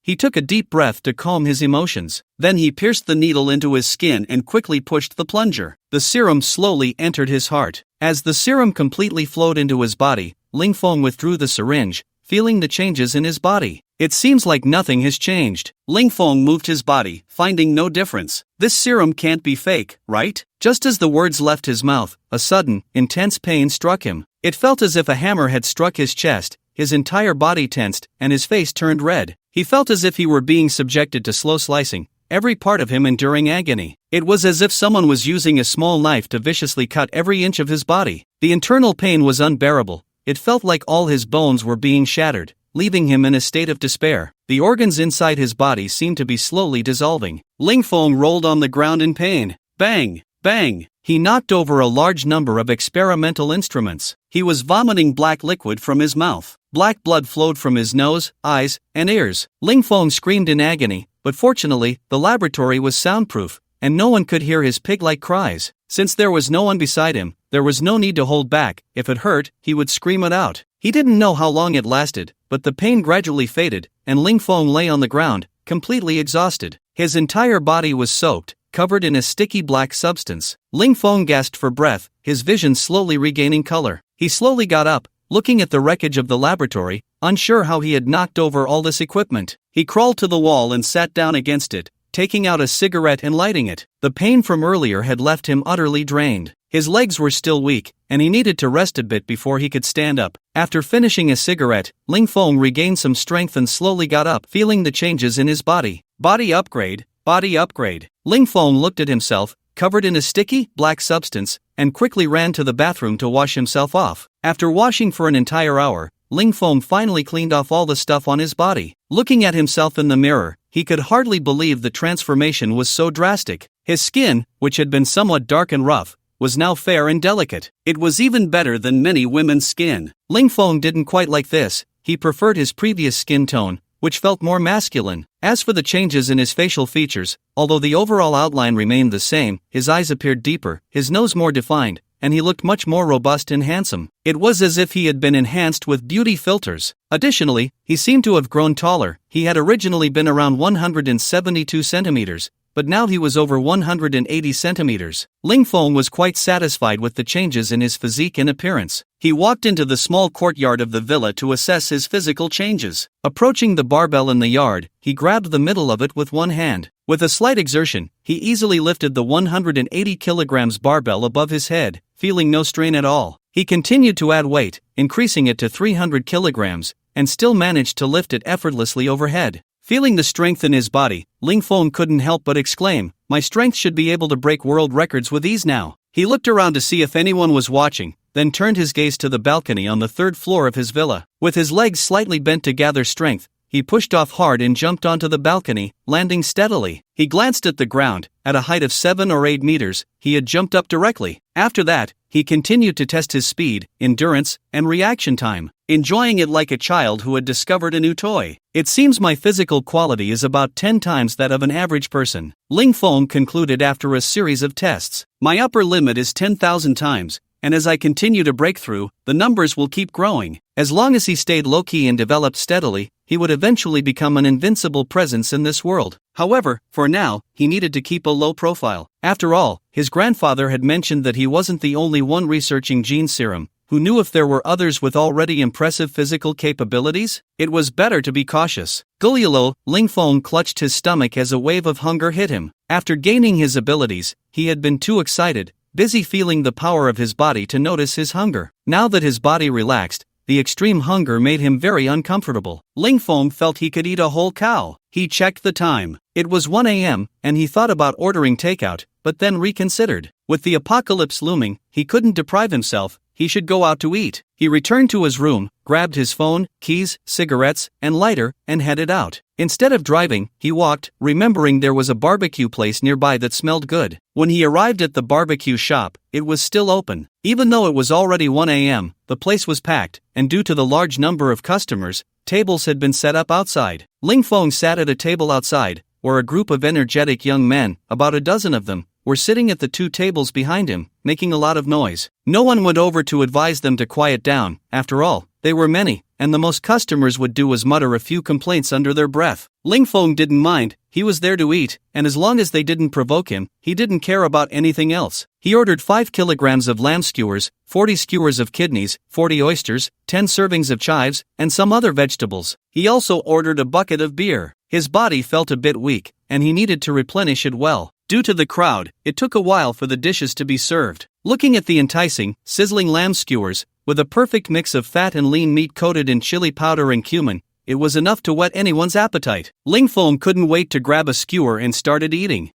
Speaker 1: He took a deep breath to calm his emotions. Then he pierced the needle into his skin and quickly pushed the plunger. The serum slowly entered his heart. As the serum completely flowed into his body, Ling Feng withdrew the syringe, feeling the changes in his body. It seems like nothing has changed. Ling Feng moved his body, finding no difference. This serum can't be fake, right? Just as the words left his mouth, a sudden, intense pain struck him. It felt as if a hammer had struck his chest, his entire body tensed, and his face turned red. He felt as if he were being subjected to slow slicing, every part of him enduring agony. It was as if someone was using a small knife to viciously cut every inch of his body. The internal pain was unbearable. It felt like all his bones were being shattered, leaving him in a state of despair. The organs inside his body seemed to be slowly dissolving. Ling Feng rolled on the ground in pain. Bang! Bang! He knocked over a large number of experimental instruments. He was vomiting black liquid from his mouth. Black blood flowed from his nose, eyes, and ears. Ling Feng screamed in agony, but fortunately, the laboratory was soundproof, and no one could hear his pig-like cries. Since there was no one beside him, there was no need to hold back. If it hurt, he would scream it out. He didn't know how long it lasted, but the pain gradually faded, and Ling Feng lay on the ground, completely exhausted. His entire body was soaked, covered in a sticky black substance. Ling Feng gasped for breath, his vision slowly regaining color. He slowly got up, looking at the wreckage of the laboratory, unsure how he had knocked over all this equipment. He crawled to the wall and sat down against it, taking out a cigarette and lighting it. The pain from earlier had left him utterly drained. His legs were still weak, and he needed to rest a bit before he could stand up. After finishing a cigarette, Ling Feng regained some strength and slowly got up, feeling the changes in his body. Body upgrade, body upgrade. Ling Feng looked at himself, covered in a sticky, black substance, and quickly ran to the bathroom to wash himself off. After washing for an entire hour, Ling Feng finally cleaned off all the stuff on his body. Looking at himself in the mirror, he could hardly believe the transformation was so drastic. His skin, which had been somewhat dark and rough, was now fair and delicate. It was even better than many women's skin. Ling Feng didn't quite like this. He preferred his previous skin tone, which felt more masculine. As for the changes in his facial features, although the overall outline remained the same, his eyes appeared deeper, his nose more defined, and he looked much more robust and handsome. It was as if he had been enhanced with beauty filters. Additionally, he seemed to have grown taller. He had originally been around 172 centimeters, but now he was over 180 centimeters. Ling Feng was quite satisfied with the changes in his physique and appearance. He walked into the small courtyard of the villa to assess his physical changes. Approaching the barbell in the yard, he grabbed the middle of it with one hand. With a slight exertion, he easily lifted the 180 kilograms barbell above his head, feeling no strain at all. He continued to add weight, increasing it to 300 kilograms, and still managed to lift it effortlessly overhead. Feeling the strength in his body, Ling Feng couldn't help but exclaim, "My strength should be able to break world records with ease now." He looked around to see if anyone was watching, then turned his gaze to the balcony on the third floor of his villa. With his legs slightly bent to gather strength, he pushed off hard and jumped onto the balcony, landing steadily. He glanced at the ground. At a height of 7 or 8 meters, he had jumped up directly. After that, he continued to test his speed, endurance, and reaction time, enjoying it like a child who had discovered a new toy. "It seems my physical quality is about 10 times that of an average person," Ling Feng concluded after a series of tests. "My upper limit is 10,000 times, and as I continue to break through, the numbers will keep growing. As long as he stayed low-key and developed steadily, he would eventually become an invincible presence in this world. However, for now, he needed to keep a low profile. After all, his grandfather had mentioned that he wasn't the only one researching gene serum. Who knew if there were others with already impressive physical capabilities? It was better to be cautious. Gulialo, Lingfeng clutched his stomach as a wave of hunger hit him. After gaining his abilities, he had been too excited, busy feeling the power of his body to notice his hunger. Now that his body relaxed, the extreme hunger made him very uncomfortable. Lingfeng felt he could eat a whole cow. He checked the time. It was 1 a.m., and he thought about ordering takeout, but then reconsidered. With the apocalypse looming, he couldn't deprive himself. He should go out to eat. He returned to his room, grabbed his phone, keys, cigarettes, and lighter, and headed out. Instead of driving, he walked, remembering there was a barbecue place nearby that smelled good. When he arrived at the barbecue shop, it was still open. Even though it was already 1 a.m., the place was packed, and due to the large number of customers, tables had been set up outside. Lingfeng sat at a table outside, where a group of energetic young men, about a dozen of them, were sitting at the 2 tables behind him, making a lot of noise. No one went over to advise them to quiet down. After all, they were many, and the most customers would do was mutter a few complaints under their breath. Lingfeng didn't mind. He was there to eat, and as long as they didn't provoke him, he didn't care about anything else. He ordered 5 kilograms of lamb skewers, 40 skewers of kidneys, 40 oysters, 10 servings of chives, and some other vegetables. He also ordered a bucket of beer. His body felt a bit weak, and he needed to replenish it well. Due to the crowd, it took a while for the dishes to be served. Looking at the enticing, sizzling lamb skewers, with a perfect mix of fat and lean meat coated in chili powder and cumin, it was enough to whet anyone's appetite. Lingfeng couldn't wait to grab a skewer and started eating.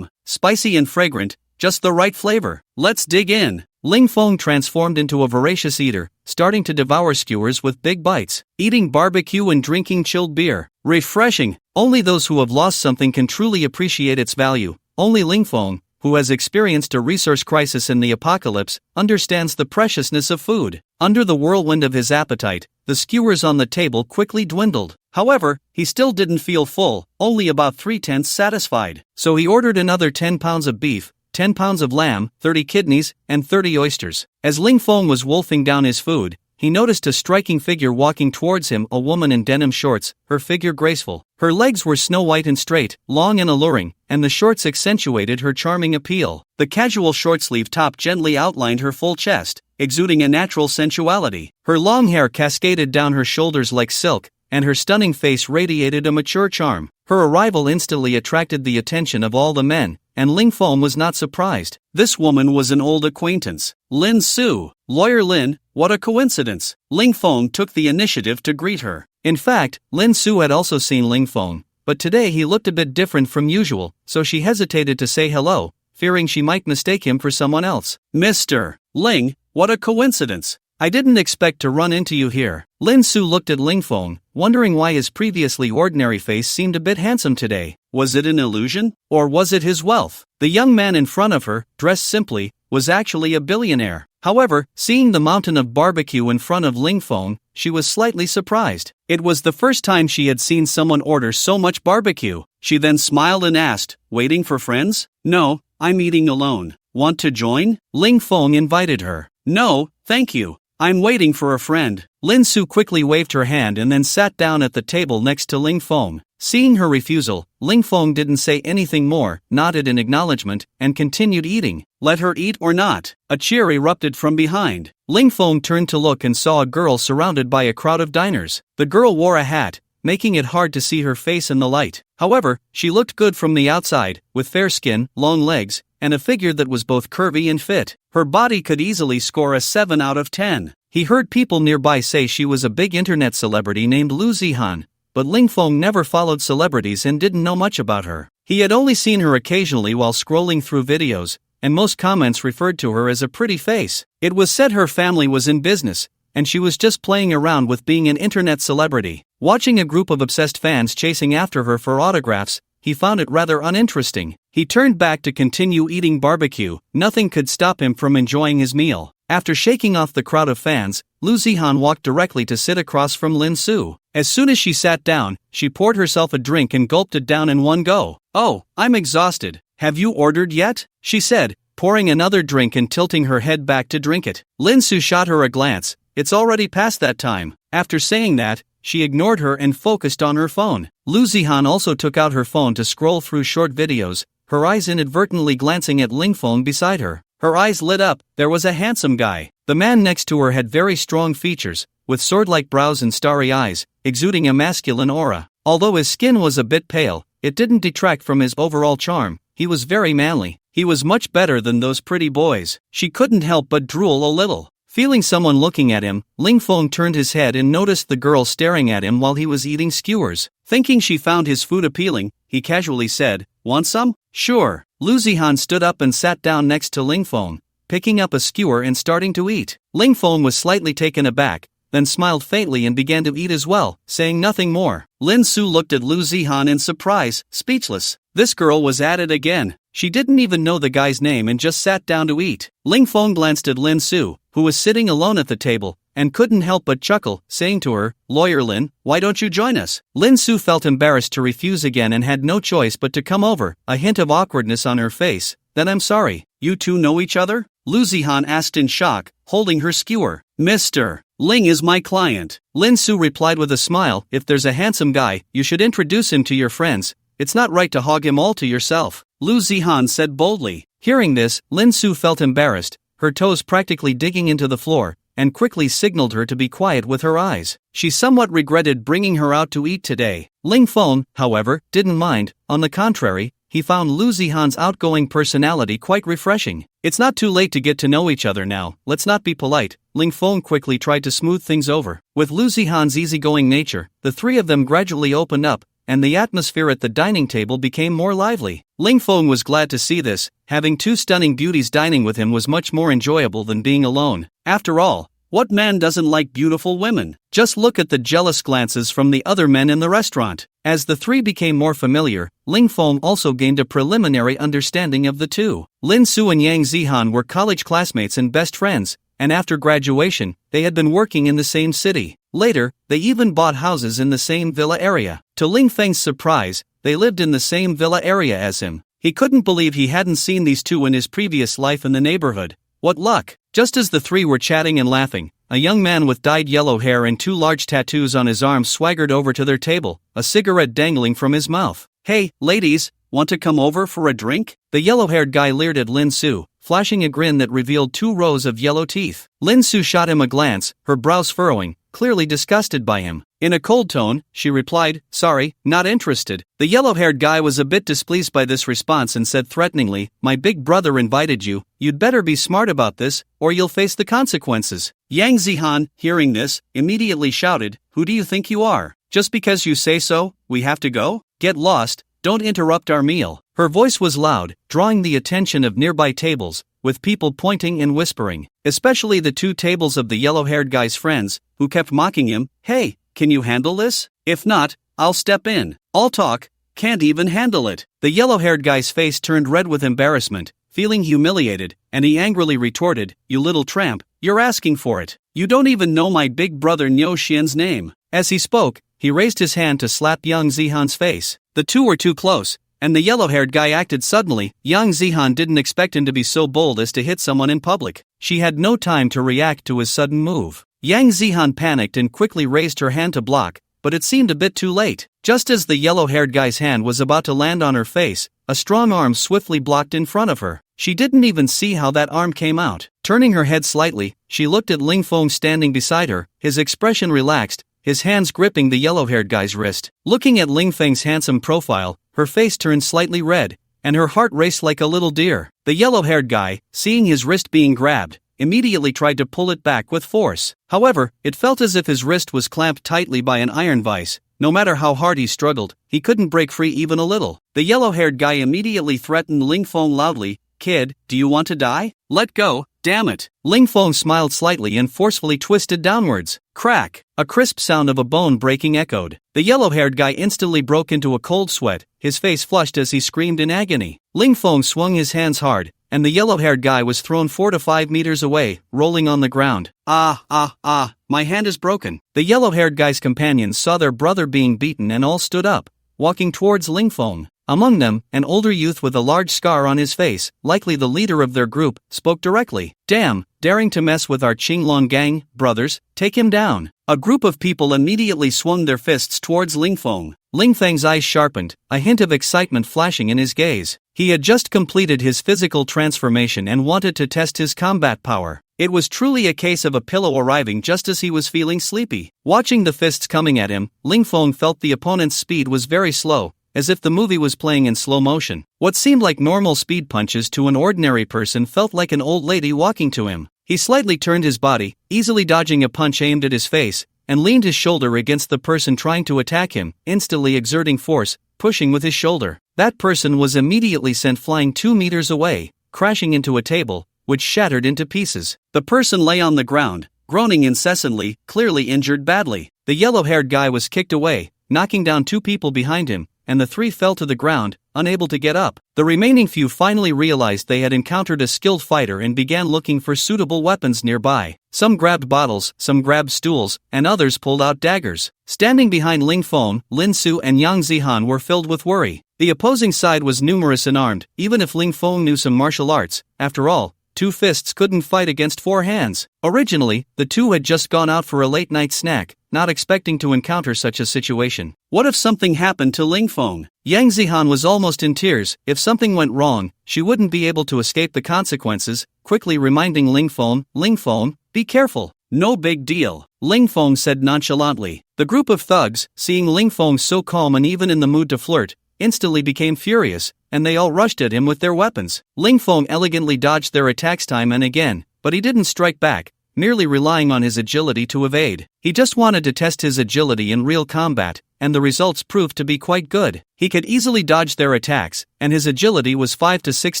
Speaker 1: Spicy and fragrant, just the right flavor. Let's dig in. Lingfeng transformed into a voracious eater, starting to devour skewers with big bites, eating barbecue and drinking chilled beer. Refreshing. Only those who have lost something can truly appreciate its value. Only Lingfeng, who has experienced a resource crisis in the apocalypse, understands the preciousness of food. Under the whirlwind of his appetite, the skewers on the table quickly dwindled. However, he still didn't feel full, only about 3/10 satisfied. So he ordered another 10 pounds of beef, 10 pounds of lamb, 30 kidneys, and 30 oysters. As Lingfeng was wolfing down his food, he noticed a striking figure walking towards him, a woman in denim shorts, her figure graceful. Her legs were snow-white and straight, long and alluring, and the shorts accentuated her charming appeal. The casual short-sleeve top gently outlined her full chest, exuding a natural sensuality. Her long hair cascaded down her shoulders like silk, and her stunning face radiated a mature charm. Her arrival instantly attracted the attention of all the men, and Lingfeng was not surprised. This woman was an old acquaintance, Lin Su. Lawyer Lin, what a coincidence. Lingfeng took the initiative to greet her. In fact, Lin Su had also seen Lingfeng, but today he looked a bit different from usual, so she hesitated to say hello, fearing she might mistake him for someone else. Mr. Ling, what a coincidence. I didn't expect to run into you here. Lin Su looked at Lingfeng, wondering why his previously ordinary face seemed a bit handsome today. Was it an illusion? Or was it his wealth? The young man in front of her, dressed simply, was actually a billionaire. However, seeing the mountain of barbecue in front of Lingfeng, she was slightly surprised. It was the first time she had seen someone order so much barbecue. She then smiled and asked, "Waiting for friends?" "No, I'm eating alone. Want to join?" Lingfeng invited her. "No, thank you. I'm waiting for a friend." Lin Su quickly waved her hand and then sat down at the table next to Lingfeng. Seeing her refusal, Lingfeng didn't say anything more, nodded in acknowledgement, and continued eating. Let her eat or not? A cheer erupted from behind. Lingfeng turned to look and saw a girl surrounded by a crowd of diners. The girl wore a hat, making it hard to see her face in the light. However, she looked good from the outside, with fair skin, long legs, and a figure that was both curvy and fit. Her body could easily score a 7 out of 10. He heard people nearby say she was a big internet celebrity named Lu Zihan, but Lingfeng never followed celebrities and didn't know much about her. He had only seen her occasionally while scrolling through videos, and most comments referred to her as a pretty face. It was said her family was in business, and she was just playing around with being an internet celebrity. Watching a group of obsessed fans chasing after her for autographs, he found it rather uninteresting. He turned back to continue eating barbecue. Nothing could stop him from enjoying his meal. After shaking off the crowd of fans, Lu Zihan walked directly to sit across from Lin Su. As soon as she sat down, she poured herself a drink and gulped it down in one go. "Oh, I'm exhausted. Have you ordered yet?" she said, pouring another drink and tilting her head back to drink it. Lin Su shot her a glance. It's already past that time. After saying that, she ignored her and focused on her phone. Lu Zihan also took out her phone to scroll through short videos, her eyes inadvertently glancing at Ling Feng beside her. Her eyes lit up. There was a handsome guy. The man next to her had very strong features, with sword-like brows and starry eyes, exuding a masculine aura. Although his skin was a bit pale, it didn't detract from his overall charm. He was very manly. He was much better than those pretty boys. She couldn't help but drool a little. Feeling someone looking at him, Ling Feng turned his head and noticed the girl staring at him while he was eating skewers. Thinking she found his food appealing, he casually said, "Want some?" "Sure." Lu Zihan stood up and sat down next to Ling Feng, picking up a skewer and starting to eat. Ling Feng was slightly taken aback, then smiled faintly and began to eat as well, saying nothing more. Lin Su looked at Lu Zihan in surprise, speechless. This girl was at it again. She didn't even know the guy's name and just sat down to eat. Ling Feng glanced at Lin Su, who was sitting alone at the table, and couldn't help but chuckle, saying to her, "Lawyer Lin, why don't you join us?" Lin Su felt embarrassed to refuse again and had no choice but to come over, a hint of awkwardness on her face. "Then I'm sorry. You two know each other?" Lu Zihan asked in shock, holding her skewer. "Mr. Ling is my client." Lin Su replied with a smile, "If there's a handsome guy, you should introduce him to your friends. It's not right to hog him all to yourself," Lu Zihan said boldly. Hearing this, Lin Su felt embarrassed, her toes practically digging into the floor, and quickly signaled her to be quiet with her eyes. She somewhat regretted bringing her out to eat today. Ling Feng, however, didn't mind. On the contrary, he found Lu Zihan's outgoing personality quite refreshing. "It's not too late to get to know each other now, let's not be polite." Ling Feng quickly tried to smooth things over. With Lu Zihan's easygoing nature, the three of them gradually opened up, and the atmosphere at the dining table became more lively. Ling Feng was glad to see this. Having two stunning beauties dining with him was much more enjoyable than being alone. After all, what man doesn't like beautiful women? Just look at the jealous glances from the other men in the restaurant. As the three became more familiar, Ling Feng also gained a preliminary understanding of the two. Lin Su and Yang Zihan were college classmates and best friends, and after graduation, they had been working in the same city. Later, they even bought houses in the same villa area. To Ling Feng's surprise, they lived in the same villa area as him. He couldn't believe he hadn't seen these two in his previous life in the neighborhood. What luck! Just as the three were chatting and laughing, a young man with dyed yellow hair and two large tattoos on his arms swaggered over to their table, a cigarette dangling from his mouth. "Hey, ladies, want to come over for a drink?" The yellow-haired guy leered at Lin Su, flashing a grin that revealed 2 rows of yellow teeth. Lin Su shot him a glance, her brows furrowing, clearly disgusted by him. In a cold tone, she replied, "Sorry, not interested." The yellow-haired guy was a bit displeased by this response and said threateningly, "My big brother invited you, you'd better be smart about this, or you'll face the consequences." Yang Zihan, hearing this, immediately shouted, "Who do you think you are? Just because you say so, we have to go? Get lost, don't interrupt our meal." Her voice was loud, drawing the attention of nearby tables, with people pointing and whispering, especially the 2 tables of the yellow-haired guy's friends, who kept mocking him. "Hey, can you handle this? If not, I'll step in. All talk, can't even handle it." The yellow-haired guy's face turned red with embarrassment, feeling humiliated, and he angrily retorted, "You little tramp, you're asking for it. You don't even know my big brother Niu Xian's name." As he spoke, he raised his hand to slap Yang Zihan's face. The two were too close, and the yellow-haired guy acted suddenly. Yang Zihan didn't expect him to be so bold as to hit someone in public. She had no time to react to his sudden move. Yang Zihan panicked and quickly raised her hand to block, but it seemed a bit too late. Just as the yellow-haired guy's hand was about to land on her face, a strong arm swiftly blocked in front of her. She didn't even see how that arm came out. Turning her head slightly, she looked at Ling Feng standing beside her, his expression relaxed, his hands gripping the yellow-haired guy's wrist. Looking at Ling Feng's handsome profile, her face turned slightly red, and her heart raced like a little deer. The yellow-haired guy, seeing his wrist being grabbed, immediately tried to pull it back with force. However, it felt as if his wrist was clamped tightly by an iron vise. No matter how hard he struggled, he couldn't break free even a little. The yellow-haired guy immediately threatened Ling Feng loudly, "Kid, do you want to die? Let go, damn it." Ling Feng smiled slightly and forcefully twisted downwards. Crack! A crisp sound of a bone breaking echoed. The yellow-haired guy instantly broke into a cold sweat, his face flushed as he screamed in agony. Ling Feng swung his hands hard, and the yellow-haired guy was thrown 4 to 5 meters away, rolling on the ground. My hand is broken." The yellow-haired guy's companions saw their brother being beaten and all stood up, walking towards Ling Feng. Among them, an older youth with a large scar on his face, likely the leader of their group, spoke directly. "Damn, daring to mess with our Qinglong gang, brothers, take him down." A group of people immediately swung their fists towards Ling Feng. Ling Feng's eyes sharpened, a hint of excitement flashing in his gaze. He had just completed his physical transformation and wanted to test his combat power. It was truly a case of a pillow arriving just as he was feeling sleepy. Watching the fists coming at him, Ling Feng felt the opponent's speed was very slow, as if the movie was playing in slow motion. What seemed like normal speed punches to an ordinary person felt like an old lady walking to him. He slightly turned his body, easily dodging a punch aimed at his face, and leaned his shoulder against the person trying to attack him, instantly exerting force, pushing with his shoulder. That person was immediately sent flying 2 meters away, crashing into a table, which shattered into pieces. The person lay on the ground, groaning incessantly, clearly injured badly. The yellow-haired guy was kicked away, knocking down 2 people behind him, and the 3 fell to the ground, unable to get up. The remaining few finally realized they had encountered a skilled fighter and began looking for suitable weapons nearby. Some grabbed bottles, some grabbed stools, and others pulled out daggers. Standing behind Ling Feng, Lin Su and Yang Zihan were filled with worry. The opposing side was numerous and armed, even if Ling Feng knew some martial arts. After all, 2 fists couldn't fight against 4 hands. Originally, the 2 had just gone out for a late-night snack, not expecting to encounter such a situation. What if something happened to Ling Feng? Yang Zihan was almost in tears. If something went wrong, she wouldn't be able to escape the consequences, quickly reminding Ling Feng, be careful. No big deal, Ling Feng said nonchalantly. The group of thugs, seeing Ling Feng so calm and even in the mood to flirt, instantly became furious, and they all rushed at him with their weapons. Ling Feng elegantly dodged their attacks time and again, but he didn't strike back, merely relying on his agility to evade. He just wanted to test his agility in real combat, and the results proved to be quite good. He could easily dodge their attacks, and his agility was 5 to 6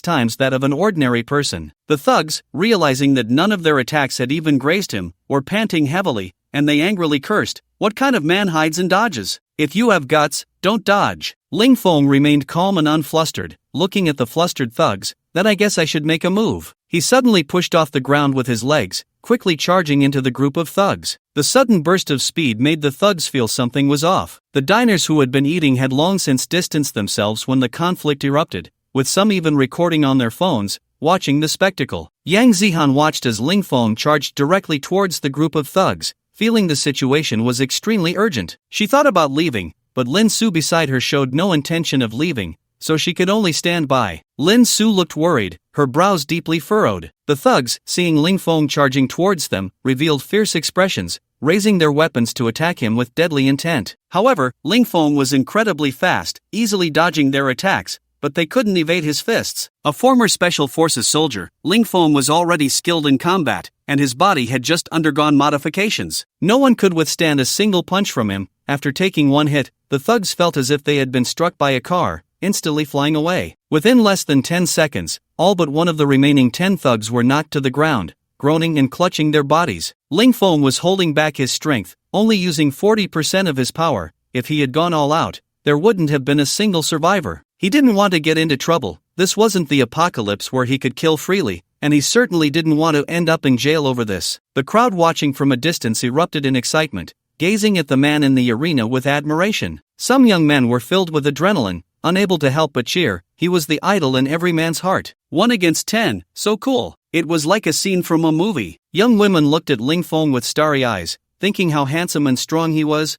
Speaker 1: times that of an ordinary person. The thugs, realizing that none of their attacks had even grazed him, were panting heavily, and they angrily cursed. What kind of man hides and dodges? If you have guts, don't dodge. Ling Feng remained calm and unflustered, looking at the flustered thugs. Then I guess I should make a move. He suddenly pushed off the ground with his legs, quickly charging into the group of thugs. The sudden burst of speed made the thugs feel something was off. The diners who had been eating had long since distanced themselves when the conflict erupted, with some even recording on their phones, watching the spectacle. Yang Zihan watched as Ling Feng charged directly towards the group of thugs, feeling the situation was extremely urgent. She thought about leaving, but Lin Su beside her showed no intention of leaving, so she could only stand by. Lin Su looked worried, her brows deeply furrowed. The thugs, seeing Ling Feng charging towards them, revealed fierce expressions, raising their weapons to attack him with deadly intent. However, Ling Feng was incredibly fast, easily dodging their attacks, but they couldn't evade his fists. A former Special Forces soldier, Ling Feng was already skilled in combat, and his body had just undergone modifications. No one could withstand a single punch from him. After taking one hit, the thugs felt as if they had been struck by a car, instantly flying away. Within less than 10 seconds, all but one of the remaining 10 thugs were knocked to the ground, groaning and clutching their bodies. Ling Feng was holding back his strength, only using 40% of his power. If he had gone all out, there wouldn't have been a single survivor. He didn't want to get into trouble. This wasn't the apocalypse where he could kill freely, and he certainly didn't want to end up in jail over this. The crowd watching from a distance erupted in excitement, gazing at the man in the arena with admiration. Some young men were filled with adrenaline, unable to help but cheer. He was the idol in every man's heart. 1 against 10, so cool. It was like a scene from a movie. Young women looked at Ling Feng with starry eyes, thinking how handsome and strong he was.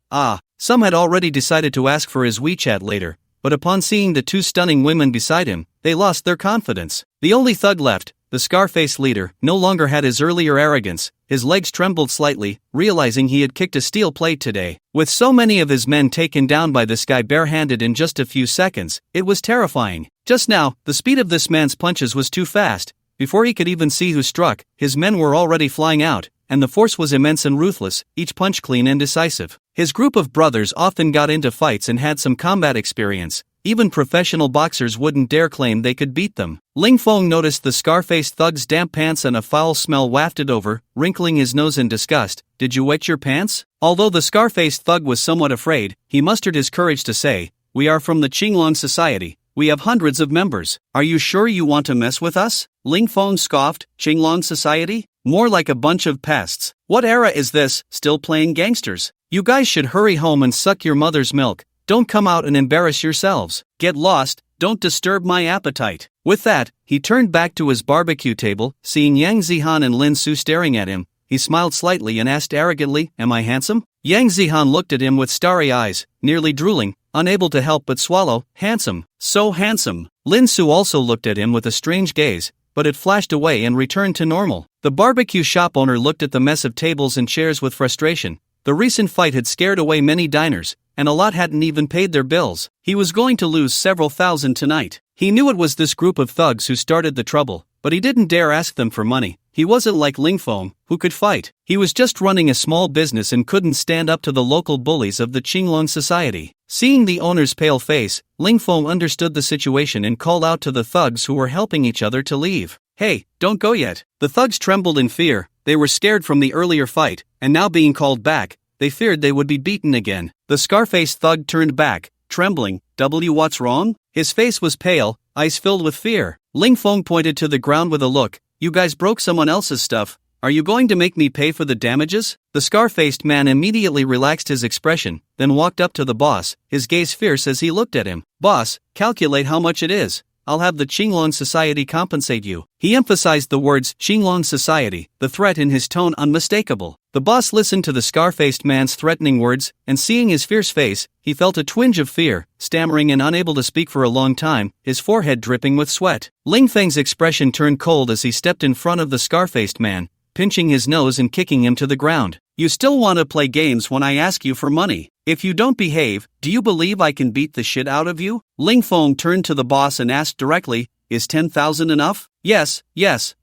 Speaker 1: Some had already decided to ask for his WeChat later, but upon seeing the 2 stunning women beside him, they lost their confidence. The only thug left, the Scarface leader, no longer had his earlier arrogance. His legs trembled slightly, realizing he had kicked a steel plate today. With so many of his men taken down by this guy barehanded in just a few seconds, it was terrifying. Just now, the speed of this man's punches was too fast. Before he could even see who struck, his men were already flying out, and the force was immense and ruthless, each punch clean and decisive. His group of brothers often got into fights and had some combat experience. Even professional boxers wouldn't dare claim they could beat them. Ling Feng noticed the scar-faced thug's damp pants and a foul smell wafted over, wrinkling his nose in disgust. "Did you wet your pants?" Although the scar-faced thug was somewhat afraid, he mustered his courage to say, "We are from the Qinglong Society. We have hundreds of members. Are you sure you want to mess with us?" Ling Feng scoffed. "Qinglong Society? More like a bunch of pests. What era is this, still playing gangsters? You guys should hurry home and suck your mother's milk. don't come out and embarrass yourselves. Get lost, don't disturb my appetite. With that, he turned back to his barbecue table, seeing Yang Zihan and Lin Su staring at him. He smiled slightly and asked arrogantly, "Am I handsome?" Yang Zihan looked at him with starry eyes, nearly drooling, unable to help but swallow. "Handsome, so handsome." Lin Su also looked at him with a strange gaze, but it flashed away and returned to normal. The barbecue shop owner looked at the mess of tables and chairs with frustration. The recent fight had scared away many diners, and a lot hadn't even paid their bills. He was going to lose several thousand tonight. He knew it was this group of thugs who started the trouble, but he didn't dare ask them for money. He wasn't like Lingfeng, who could fight. He was just running a small business and couldn't stand up to the local bullies of the Qinglong society. Seeing the owner's pale face, Lingfeng understood the situation and called out to the thugs who were helping each other to leave. "Hey, don't go yet." The thugs trembled in fear. They were scared from the earlier fight, and now being called back, they feared they would be beaten again. The scar-faced thug turned back, trembling. What's wrong?" His face was pale, eyes filled with fear. Lingfeng pointed to the ground with a look. "You guys broke someone else's stuff. Are you going to make me pay for the damages?" The scar-faced man immediately relaxed his expression, then walked up to the boss, his gaze fierce as he looked at him. "Boss, calculate how much it is. I'll have the Qinglong Society compensate you." He emphasized the words Qinglong Society, the threat in his tone unmistakable. The boss listened to the scar-faced man's threatening words, and seeing his fierce face, he felt a twinge of fear, stammering and unable to speak for a long time, his forehead dripping with sweat. Ling Feng's expression turned cold as he stepped in front of the scar-faced man, pinching his nose and kicking him to the ground. "You still want to play games when I ask you for money? If you don't behave, do you believe I can beat the shit out of you?" Ling Feng turned to the boss and asked directly, "Is 10,000 enough?" Yes,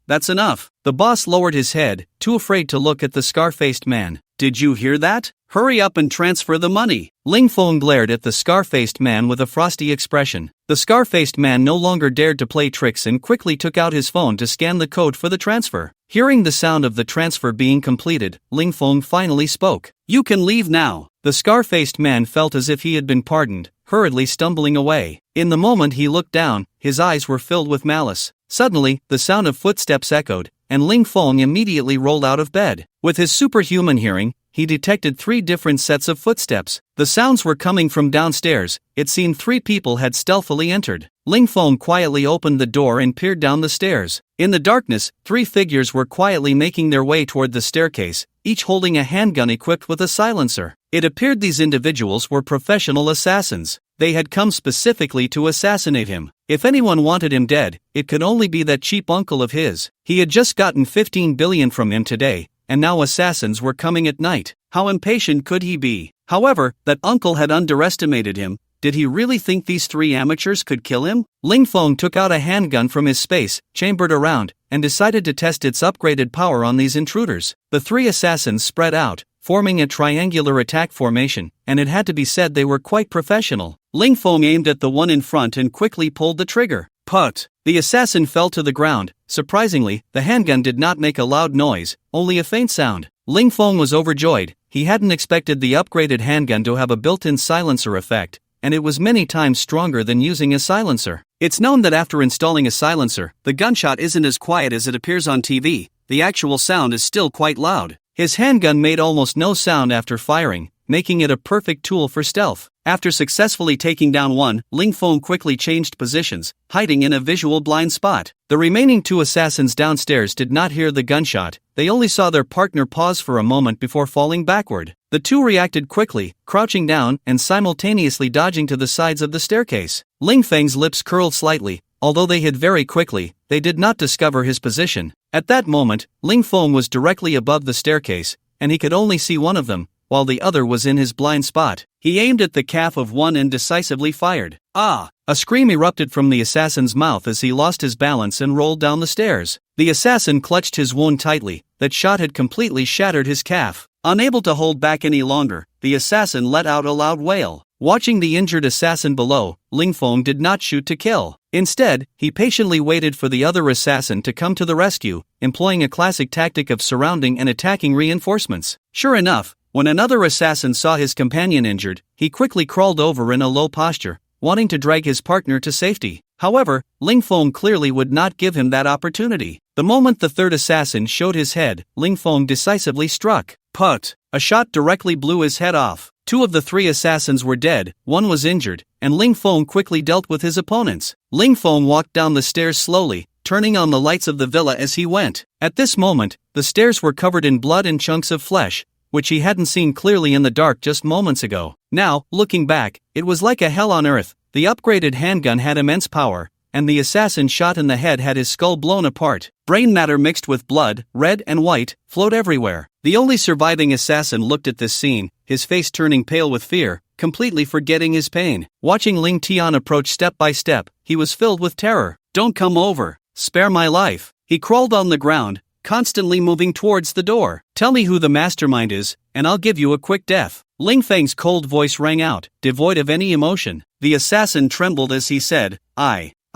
Speaker 1: that's enough." The boss lowered his head, too afraid to look at the scar-faced man. "Did you hear that? Hurry up and transfer the money." Ling Feng glared at the scar-faced man with a frosty expression. The scar-faced man no longer dared to play tricks and quickly took out his phone to scan the code for the transfer. Hearing the sound of the transfer being completed, Ling Feng finally spoke. "You can leave now." The scar-faced man felt as if he had been pardoned, hurriedly stumbling away. In the moment he looked down, his eyes were filled with malice. Suddenly, the sound of footsteps echoed, and Ling Feng immediately rolled out of bed. With his superhuman hearing, he detected 3 different sets of footsteps. The sounds were coming from downstairs. It seemed 3 people had stealthily entered. Ling Feng quietly opened the door and peered down the stairs. In the darkness, 3 figures were quietly making their way toward the staircase, each holding a handgun equipped with a silencer. It appeared these individuals were professional assassins. They had come specifically to assassinate him. If anyone wanted him dead, it could only be that cheap uncle of his. He had just gotten 15 billion from him today, and now assassins were coming at night. How impatient could he be? However, that uncle had underestimated him. Did he really think these 3 amateurs could kill him? Ling Feng took out a handgun from his space, chambered around, and decided to test its upgraded power on these intruders. The 3 assassins spread out, forming a triangular attack formation, and it had to be said they were quite professional. Ling Feng aimed at the one in front and quickly pulled the trigger. Put! The assassin fell to the ground. Surprisingly, the handgun did not make a loud noise, only a faint sound. Ling Feng was overjoyed. He hadn't expected the upgraded handgun to have a built-in silencer effect, and it was many times stronger than using a silencer. It's known that after installing a silencer, the gunshot isn't as quiet as it appears on TV. The actual sound is still quite loud. His handgun made almost no sound after firing, making it a perfect tool for stealth. After successfully taking down one, Ling Feng quickly changed positions, hiding in a visual blind spot. The remaining 2 assassins downstairs did not hear the gunshot. They only saw their partner pause for a moment before falling backward. The 2 reacted quickly, crouching down and simultaneously dodging to the sides of the staircase. Ling Feng's lips curled slightly. Although they hid very quickly, they did not discover his position. At that moment, Ling Feng was directly above the staircase, and he could only see one of them, while the other was in his blind spot. He aimed at the calf of one and decisively fired. Ah! A scream erupted from the assassin's mouth as he lost his balance and rolled down the stairs. The assassin clutched his wound tightly. That shot had completely shattered his calf. Unable to hold back any longer, the assassin let out a loud wail. Watching the injured assassin below, Ling Feng did not shoot to kill. Instead, he patiently waited for the other assassin to come to the rescue, employing a classic tactic of surrounding and attacking reinforcements. Sure enough, when another assassin saw his companion injured, he quickly crawled over in a low posture, wanting to drag his partner to safety. However, Ling Feng clearly would not give him that opportunity. The moment the 3rd assassin showed his head, Ling Feng decisively struck. Put! A shot directly blew his head off. 2 of the 3 assassins were dead, 1 was injured, and Ling Feng quickly dealt with his opponents. Ling Feng walked down the stairs slowly, turning on the lights of the villa as he went. At this moment, the stairs were covered in blood and chunks of flesh, which he hadn't seen clearly in the dark just moments ago. Now, looking back, it was like a hell on earth. The upgraded handgun had immense power, and the assassin shot in the head had his skull blown apart. Brain matter mixed with blood, red and white, flowed everywhere. The only surviving assassin looked at this scene, his face turning pale with fear, completely forgetting his pain. Watching Ling Tian approach step by step, he was filled with terror. "Don't come over. Spare my life." He crawled on the ground, constantly moving towards the door. "Tell me who the mastermind is, and I'll give you a quick death." Ling Feng's cold voice rang out, devoid of any emotion. The assassin trembled as he said,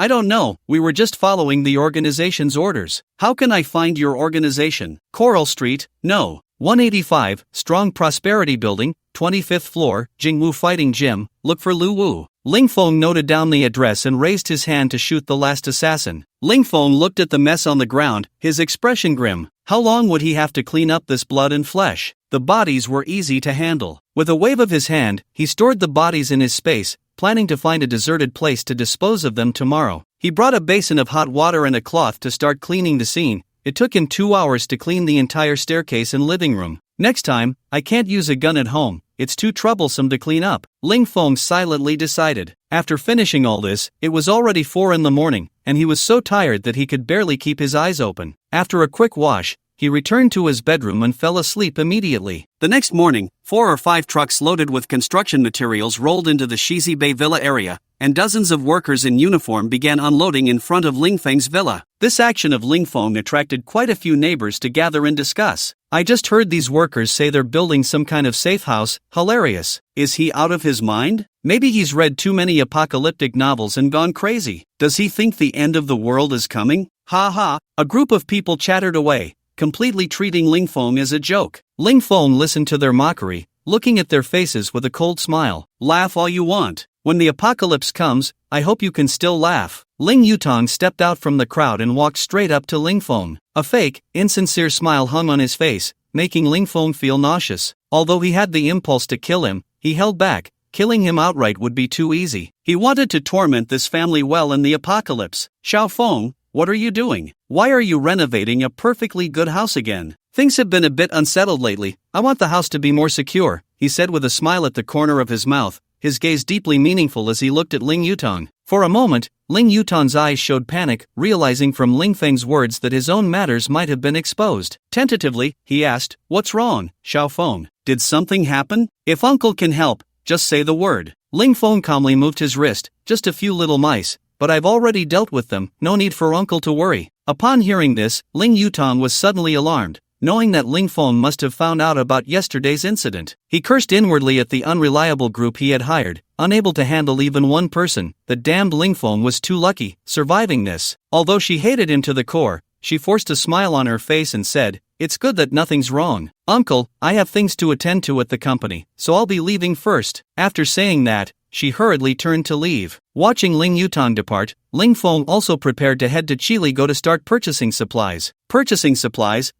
Speaker 1: I don't know, we were just following the organization's orders." "How can I find your organization?" "Coral Street, no. 185, Strong Prosperity Building, 25th floor, Jingwu Fighting Gym, look for Lu Wu." Ling Feng noted down the address and raised his hand to shoot the last assassin. Ling Feng looked at the mess on the ground, his expression grim. How long would he have to clean up this blood and flesh? The bodies were easy to handle. With a wave of his hand, he stored the bodies in his space, planning to find a deserted place to dispose of them tomorrow. He brought a basin of hot water and a cloth to start cleaning the scene. It took him 2 hours to clean the entire staircase and living room. "Next time, I can't use a gun at home, it's too troublesome to clean up," Ling Feng silently decided. After finishing all this, it was already 4 in the morning, and he was so tired that he could barely keep his eyes open. After a quick wash, he returned to his bedroom and fell asleep immediately. The next morning, 4 or 5 trucks loaded with construction materials rolled into the Shizi Bay Villa area, and dozens of workers in uniform began unloading in front of Ling Feng's villa. This action of Ling Feng attracted quite a few neighbors to gather and discuss. "I just heard these workers say they're building some kind of safe house, hilarious. Is he out of his mind? Maybe he's read too many apocalyptic novels and gone crazy. Does he think the end of the world is coming? Ha ha." A group of people chattered away, completely treating Ling Feng as a joke. Ling Feng listened to their mockery, looking at their faces with a cold smile. "Laugh all you want. When the apocalypse comes, I hope you can still laugh." Ling Yutong stepped out from the crowd and walked straight up to Ling Feng. A fake, insincere smile hung on his face, making Ling Feng feel nauseous. Although he had the impulse to kill him, he held back. Killing him outright would be too easy. He wanted to torment this family well in the apocalypse. "Xiao Feng, what are you doing? Why are you renovating a perfectly good house again? Things have been a bit unsettled lately. I want the house to be more secure," he said with a smile at the corner of his mouth, his gaze deeply meaningful as he looked at Ling Yutong. For a moment, Ling Yutong's eyes showed panic, realizing from Ling Feng's words that his own matters might have been exposed. Tentatively, he asked, "What's wrong, Xiao Feng? Did something happen? If uncle can help, just say the word." Ling Feng calmly moved his wrist. "Just a few little mice, but I've already dealt with them, no need for uncle to worry." Upon hearing this, Ling Yutong was suddenly alarmed, knowing that Ling Feng must have found out about yesterday's incident. He cursed inwardly at the unreliable group he had hired, unable to handle even one person. The damned Ling Feng was too lucky, surviving this. Although she hated him to the core, she forced a smile on her face and said, "It's good that nothing's wrong. Uncle, I have things to attend to at the company, so I'll be leaving first." After saying that, she hurriedly turned to leave. Watching Ling Yutong depart, Ling Feng also prepared to head to Chiligo to start purchasing supplies. Purchasing supplies.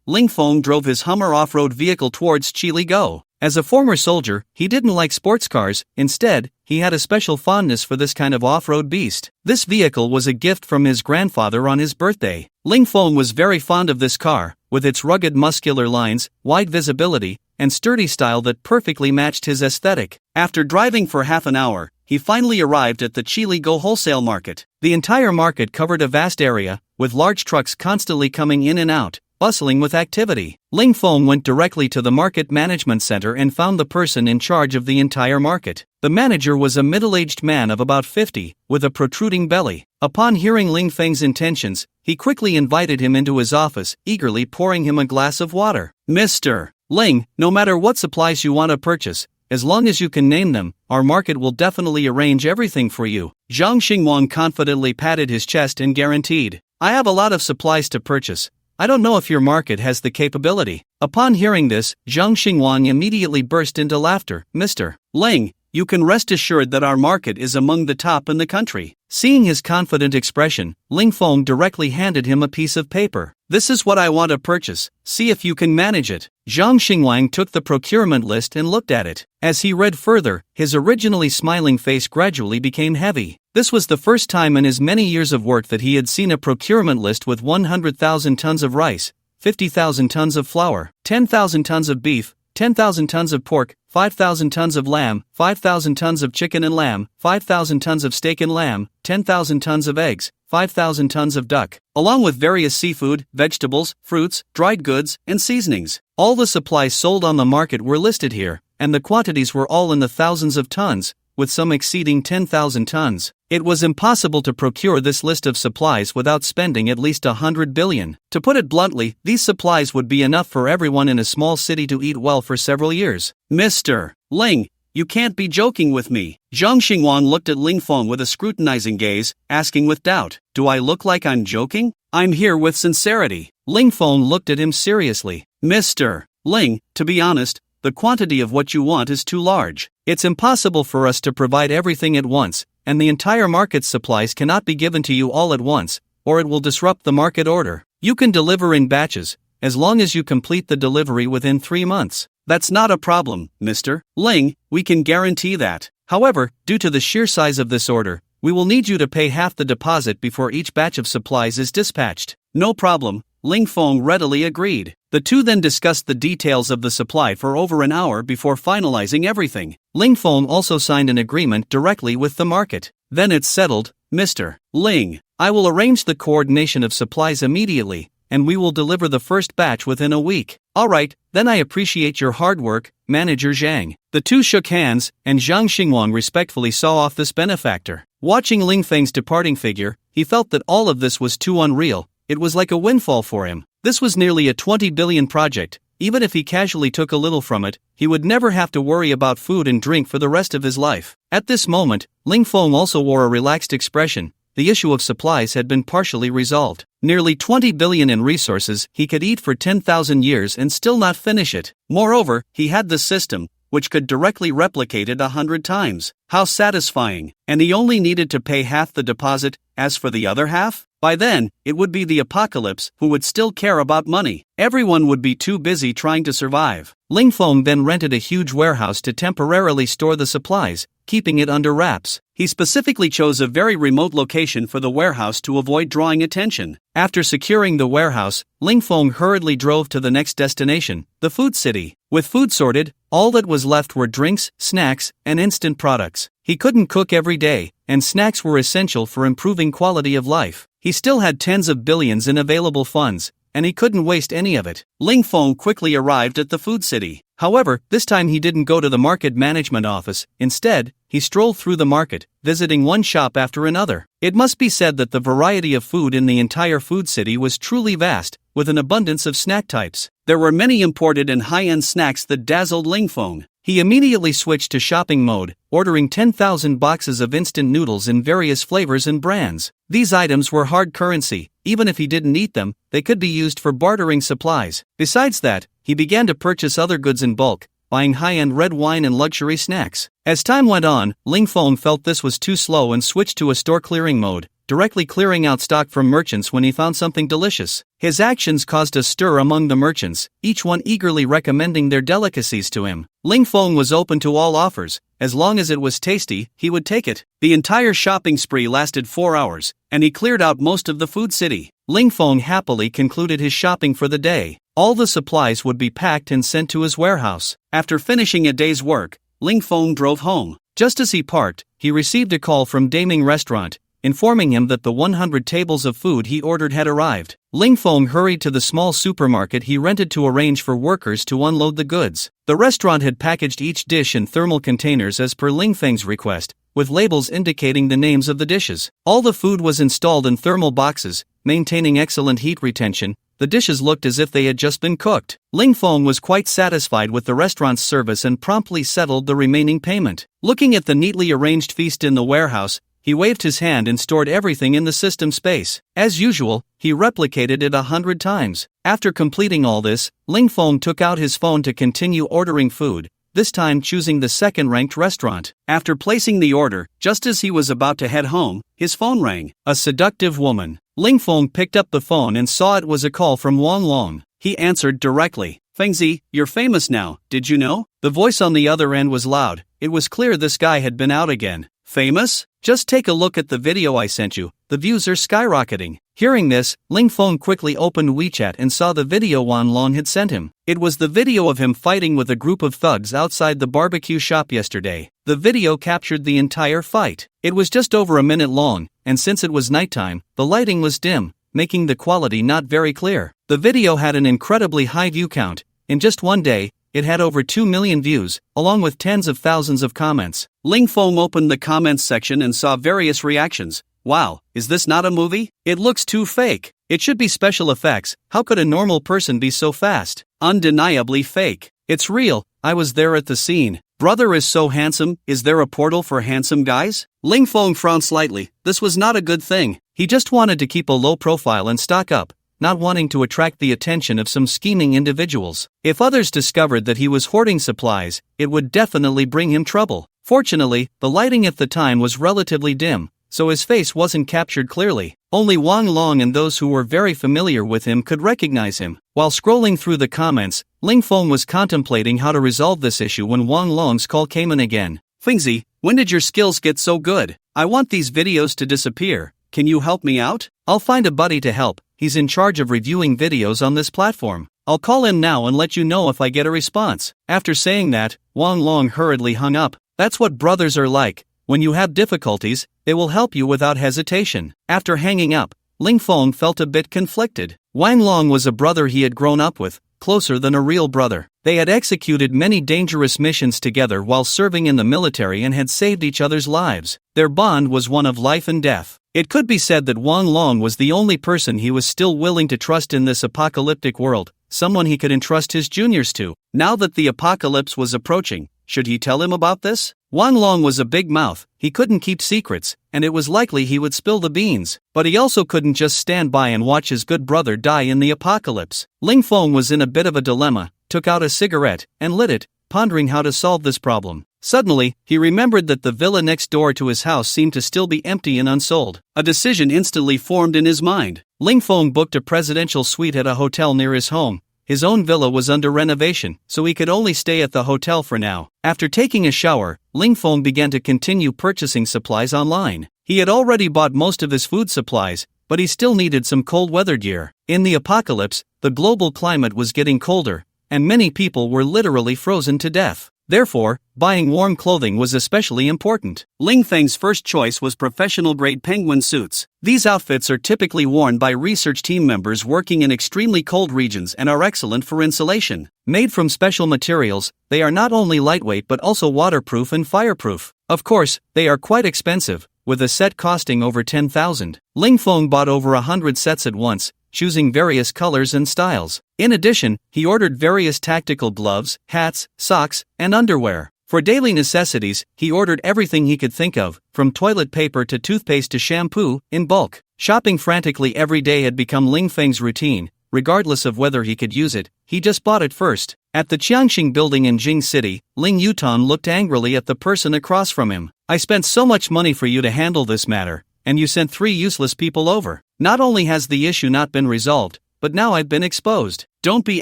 Speaker 1: Ling Feng drove his Hummer off-road vehicle towards Chiligo. As a former soldier, he didn't like sports cars. Instead, he had a special fondness for this kind of off-road beast. This vehicle was a gift from his grandfather on his birthday. Ling Feng was very fond of this car, with its rugged muscular lines, wide visibility, and sturdy style that perfectly matched his aesthetic. After driving for half an hour, he finally arrived at the Chiligo wholesale market. The entire market covered a vast area, with large trucks constantly coming in and out, bustling with activity. Ling Feng went directly to the market management center and found the person in charge of the entire market. The manager was a middle-aged man of about 50, with a protruding belly. Upon hearing Ling Feng's intentions, he quickly invited him into his office, eagerly pouring him a glass of water. "Mr. Ling, no matter what supplies you want to purchase, as long as you can name them, our market will definitely arrange everything for you." Zhang Xingwang confidently patted his chest and guaranteed, "I have a lot of supplies to purchase. I don't know if your market has the capability." Upon hearing this, Zhang Xingwang immediately burst into laughter. "Mr. Ling, you can rest assured that our market is among the top in the country." Seeing his confident expression, Ling Feng directly handed him a piece of paper. "This is what I want to purchase, see if you can manage it." Zhang Xingwang took the procurement list and looked at it. As he read further, his originally smiling face gradually became heavy. This was the first time in his many years of work that he had seen a procurement list with 100,000 tons of rice, 50,000 tons of flour, 10,000 tons of beef, 10,000 tons of pork, 5,000 tons of lamb, 5,000 tons of chicken and lamb, 5,000 tons of steak and lamb, 10,000 tons of eggs, 5,000 tons of duck, along with various seafood, vegetables, fruits, dried goods, and seasonings. All the supplies sold on the market were listed here, and the quantities were all in the thousands of tons, with some exceeding 10,000 tons. It was impossible to procure this list of supplies without spending at least 100 billion. To put it bluntly, these supplies would be enough for everyone in a small city to eat well for several years. "Mr. Ling, you can't be joking with me." Zhang Xingwang looked at Ling Feng with a scrutinizing gaze, asking with doubt, "Do I look like I'm joking? I'm here with sincerity." Ling Feng looked at him seriously. "Mr. Ling, to be honest, the quantity of what you want is too large. It's impossible for us to provide everything at once, and the entire market's supplies cannot be given to you all at once, or it will disrupt the market order. You can deliver in batches, as long as you complete the delivery within 3 months. That's not a problem, Mr. Ling, we can guarantee that. However, due to the sheer size of this order, we will need you to pay half the deposit before each batch of supplies is dispatched." "No problem," Ling Feng readily agreed. The two then discussed the details of the supply for over an hour before finalizing everything. Ling Feng also signed an agreement directly with the market. "Then it's settled, Mr. Ling. I will arrange the coordination of supplies immediately, and we will deliver the first batch within a week." "Alright, then I appreciate your hard work, Manager Zhang." The two shook hands, and Zhang Xingwang respectfully saw off this benefactor. Watching Ling Feng's departing figure, he felt that all of this was too unreal. It was like a windfall for him. This was nearly a 20 billion project. Even if he casually took a little from it, he would never have to worry about food and drink for the rest of his life. At this moment, Ling Feng also wore a relaxed expression. The issue of supplies had been partially resolved. Nearly 20 billion in resources he could eat for 10,000 years and still not finish it. Moreover, he had the system, which could directly replicate it 100 times. How satisfying. And he only needed to pay half the deposit. As for the other half, by then, it would be the apocalypse who would still care about money. Everyone would be too busy trying to survive. Ling Feng then rented a huge warehouse to temporarily store the supplies, keeping it under wraps. He specifically chose a very remote location for the warehouse to avoid drawing attention. After securing the warehouse, Ling Feng hurriedly drove to the next destination, the food city. With food sorted, all that was left were drinks, snacks, and instant products. He couldn't cook every day, and snacks were essential for improving quality of life. He still had tens of billions in available funds, and he couldn't waste any of it. Ling Feng quickly arrived at the food city. However, this time he didn't go to the market management office. Instead, he strolled through the market, visiting one shop after another. It must be said that the variety of food in the entire food city was truly vast, with an abundance of snack types. There were many imported and high-end snacks that dazzled Ling Feng. He immediately switched to shopping mode, ordering 10,000 boxes of instant noodles in various flavors and brands. These items were hard currency. Even if he didn't eat them, they could be used for bartering supplies. Besides that, he began to purchase other goods in bulk, buying high-end red wine and luxury snacks. As time went on, Ling Feng felt this was too slow and switched to a store clearing mode, directly clearing out stock from merchants when he found something delicious. His actions caused a stir among the merchants, each one eagerly recommending their delicacies to him. Ling Feng was open to all offers. As long as it was tasty, he would take it. The entire shopping spree lasted 4 hours, and he cleared out most of the food city. Ling Feng happily concluded his shopping for the day. All the supplies would be packed and sent to his warehouse. After finishing a day's work, Ling Feng drove home. Just as he parked, he received a call from Daming Restaurant, informing him that the 100 tables of food he ordered had arrived. Ling Feng hurried to the small supermarket he rented to arrange for workers to unload the goods. The restaurant had packaged each dish in thermal containers as per Ling Feng's request, with labels indicating the names of the dishes. All the food was installed in thermal boxes, maintaining excellent heat retention. The dishes looked as if they had just been cooked. Ling Feng was quite satisfied with the restaurant's service and promptly settled the remaining payment. Looking at the neatly arranged feast in the warehouse, he waved his hand and stored everything in the system space. As usual, he replicated it 100 times. After completing all this, Ling Feng took out his phone to continue ordering food, this time choosing the second-ranked restaurant. After placing the order, just as he was about to head home, his phone rang. A seductive woman. Ling Feng picked up the phone and saw it was a call from Wang Long. He answered directly. "Fengzi, you're famous now, did you know?" The voice on the other end was loud. It was clear this guy had been out again. "Famous? Just take a look at the video I sent you, the views are skyrocketing." Hearing this, Ling Feng quickly opened WeChat and saw the video Wan Long had sent him. It was the video of him fighting with a group of thugs outside the barbecue shop yesterday. The video captured the entire fight. It was just over a minute long, and since it was nighttime, the lighting was dim, making the quality not very clear. The video had an incredibly high view count. In just one day, it had over 2 million views, along with tens of thousands of comments. Ling Feng opened the comments section and saw various reactions. "Wow, is this not a movie? It looks too fake. It should be special effects. How could a normal person be so fast? Undeniably fake. It's real, I was there at the scene. Brother is so handsome, is there a portal for handsome guys?" Ling Feng frowned slightly. This was not a good thing. He just wanted to keep a low profile and stock up, not wanting to attract the attention of some scheming individuals. If others discovered that he was hoarding supplies, it would definitely bring him trouble. Fortunately, the lighting at the time was relatively dim, so his face wasn't captured clearly. Only Wang Long and those who were very familiar with him could recognize him. While scrolling through the comments, Ling Feng was contemplating how to resolve this issue when Wang Long's call came in again. "Fengzi, when did your skills get so good? I want these videos to disappear. Can you help me out? I'll find a buddy to help. He's in charge of reviewing videos on this platform. I'll call him now and let you know if I get a response." After saying that, Wang Long hurriedly hung up. That's what brothers are like. When you have difficulties, they will help you without hesitation. After hanging up, Ling Feng felt a bit conflicted. Wang Long was a brother he had grown up with, closer than a real brother. They had executed many dangerous missions together while serving in the military and had saved each other's lives. Their bond was one of life and death. It could be said that Wang Long was the only person he was still willing to trust in this apocalyptic world, someone he could entrust his juniors to. Now that the apocalypse was approaching, should he tell him about this? Wang Long was a big mouth, he couldn't keep secrets, and it was likely he would spill the beans. But he also couldn't just stand by and watch his good brother die in the apocalypse. Ling Feng was in a bit of a dilemma, took out a cigarette, and lit it, pondering how to solve this problem. Suddenly, he remembered that the villa next door to his house seemed to still be empty and unsold. A decision instantly formed in his mind. Ling Feng booked a presidential suite at a hotel near his home. His own villa was under renovation, so he could only stay at the hotel for now. After taking a shower, Ling Feng began to continue purchasing supplies online. He had already bought most of his food supplies, but he still needed some cold weather gear. In the apocalypse, the global climate was getting colder, and many people were literally frozen to death. Therefore, buying warm clothing was especially important. Ling Feng's first choice was professional-grade penguin suits. These outfits are typically worn by research team members working in extremely cold regions and are excellent for insulation. Made from special materials, they are not only lightweight but also waterproof and fireproof. Of course, they are quite expensive, with a set costing over 10,000. Ling Feng bought over 100 sets at once, choosing various colors and styles. In addition, he ordered various tactical gloves, hats, socks, and underwear. For daily necessities, he ordered everything he could think of, from toilet paper to toothpaste to shampoo, in bulk. Shopping frantically every day had become Ling Feng's routine. Regardless of whether he could use it, he just bought it first. At the Qiangxing building in Jing City, Ling Yutan looked angrily at the person across from him. "I spent so much money for you to handle this matter, and you sent 3 useless people over. Not only has the issue not been resolved, but now I've been exposed." "Don't be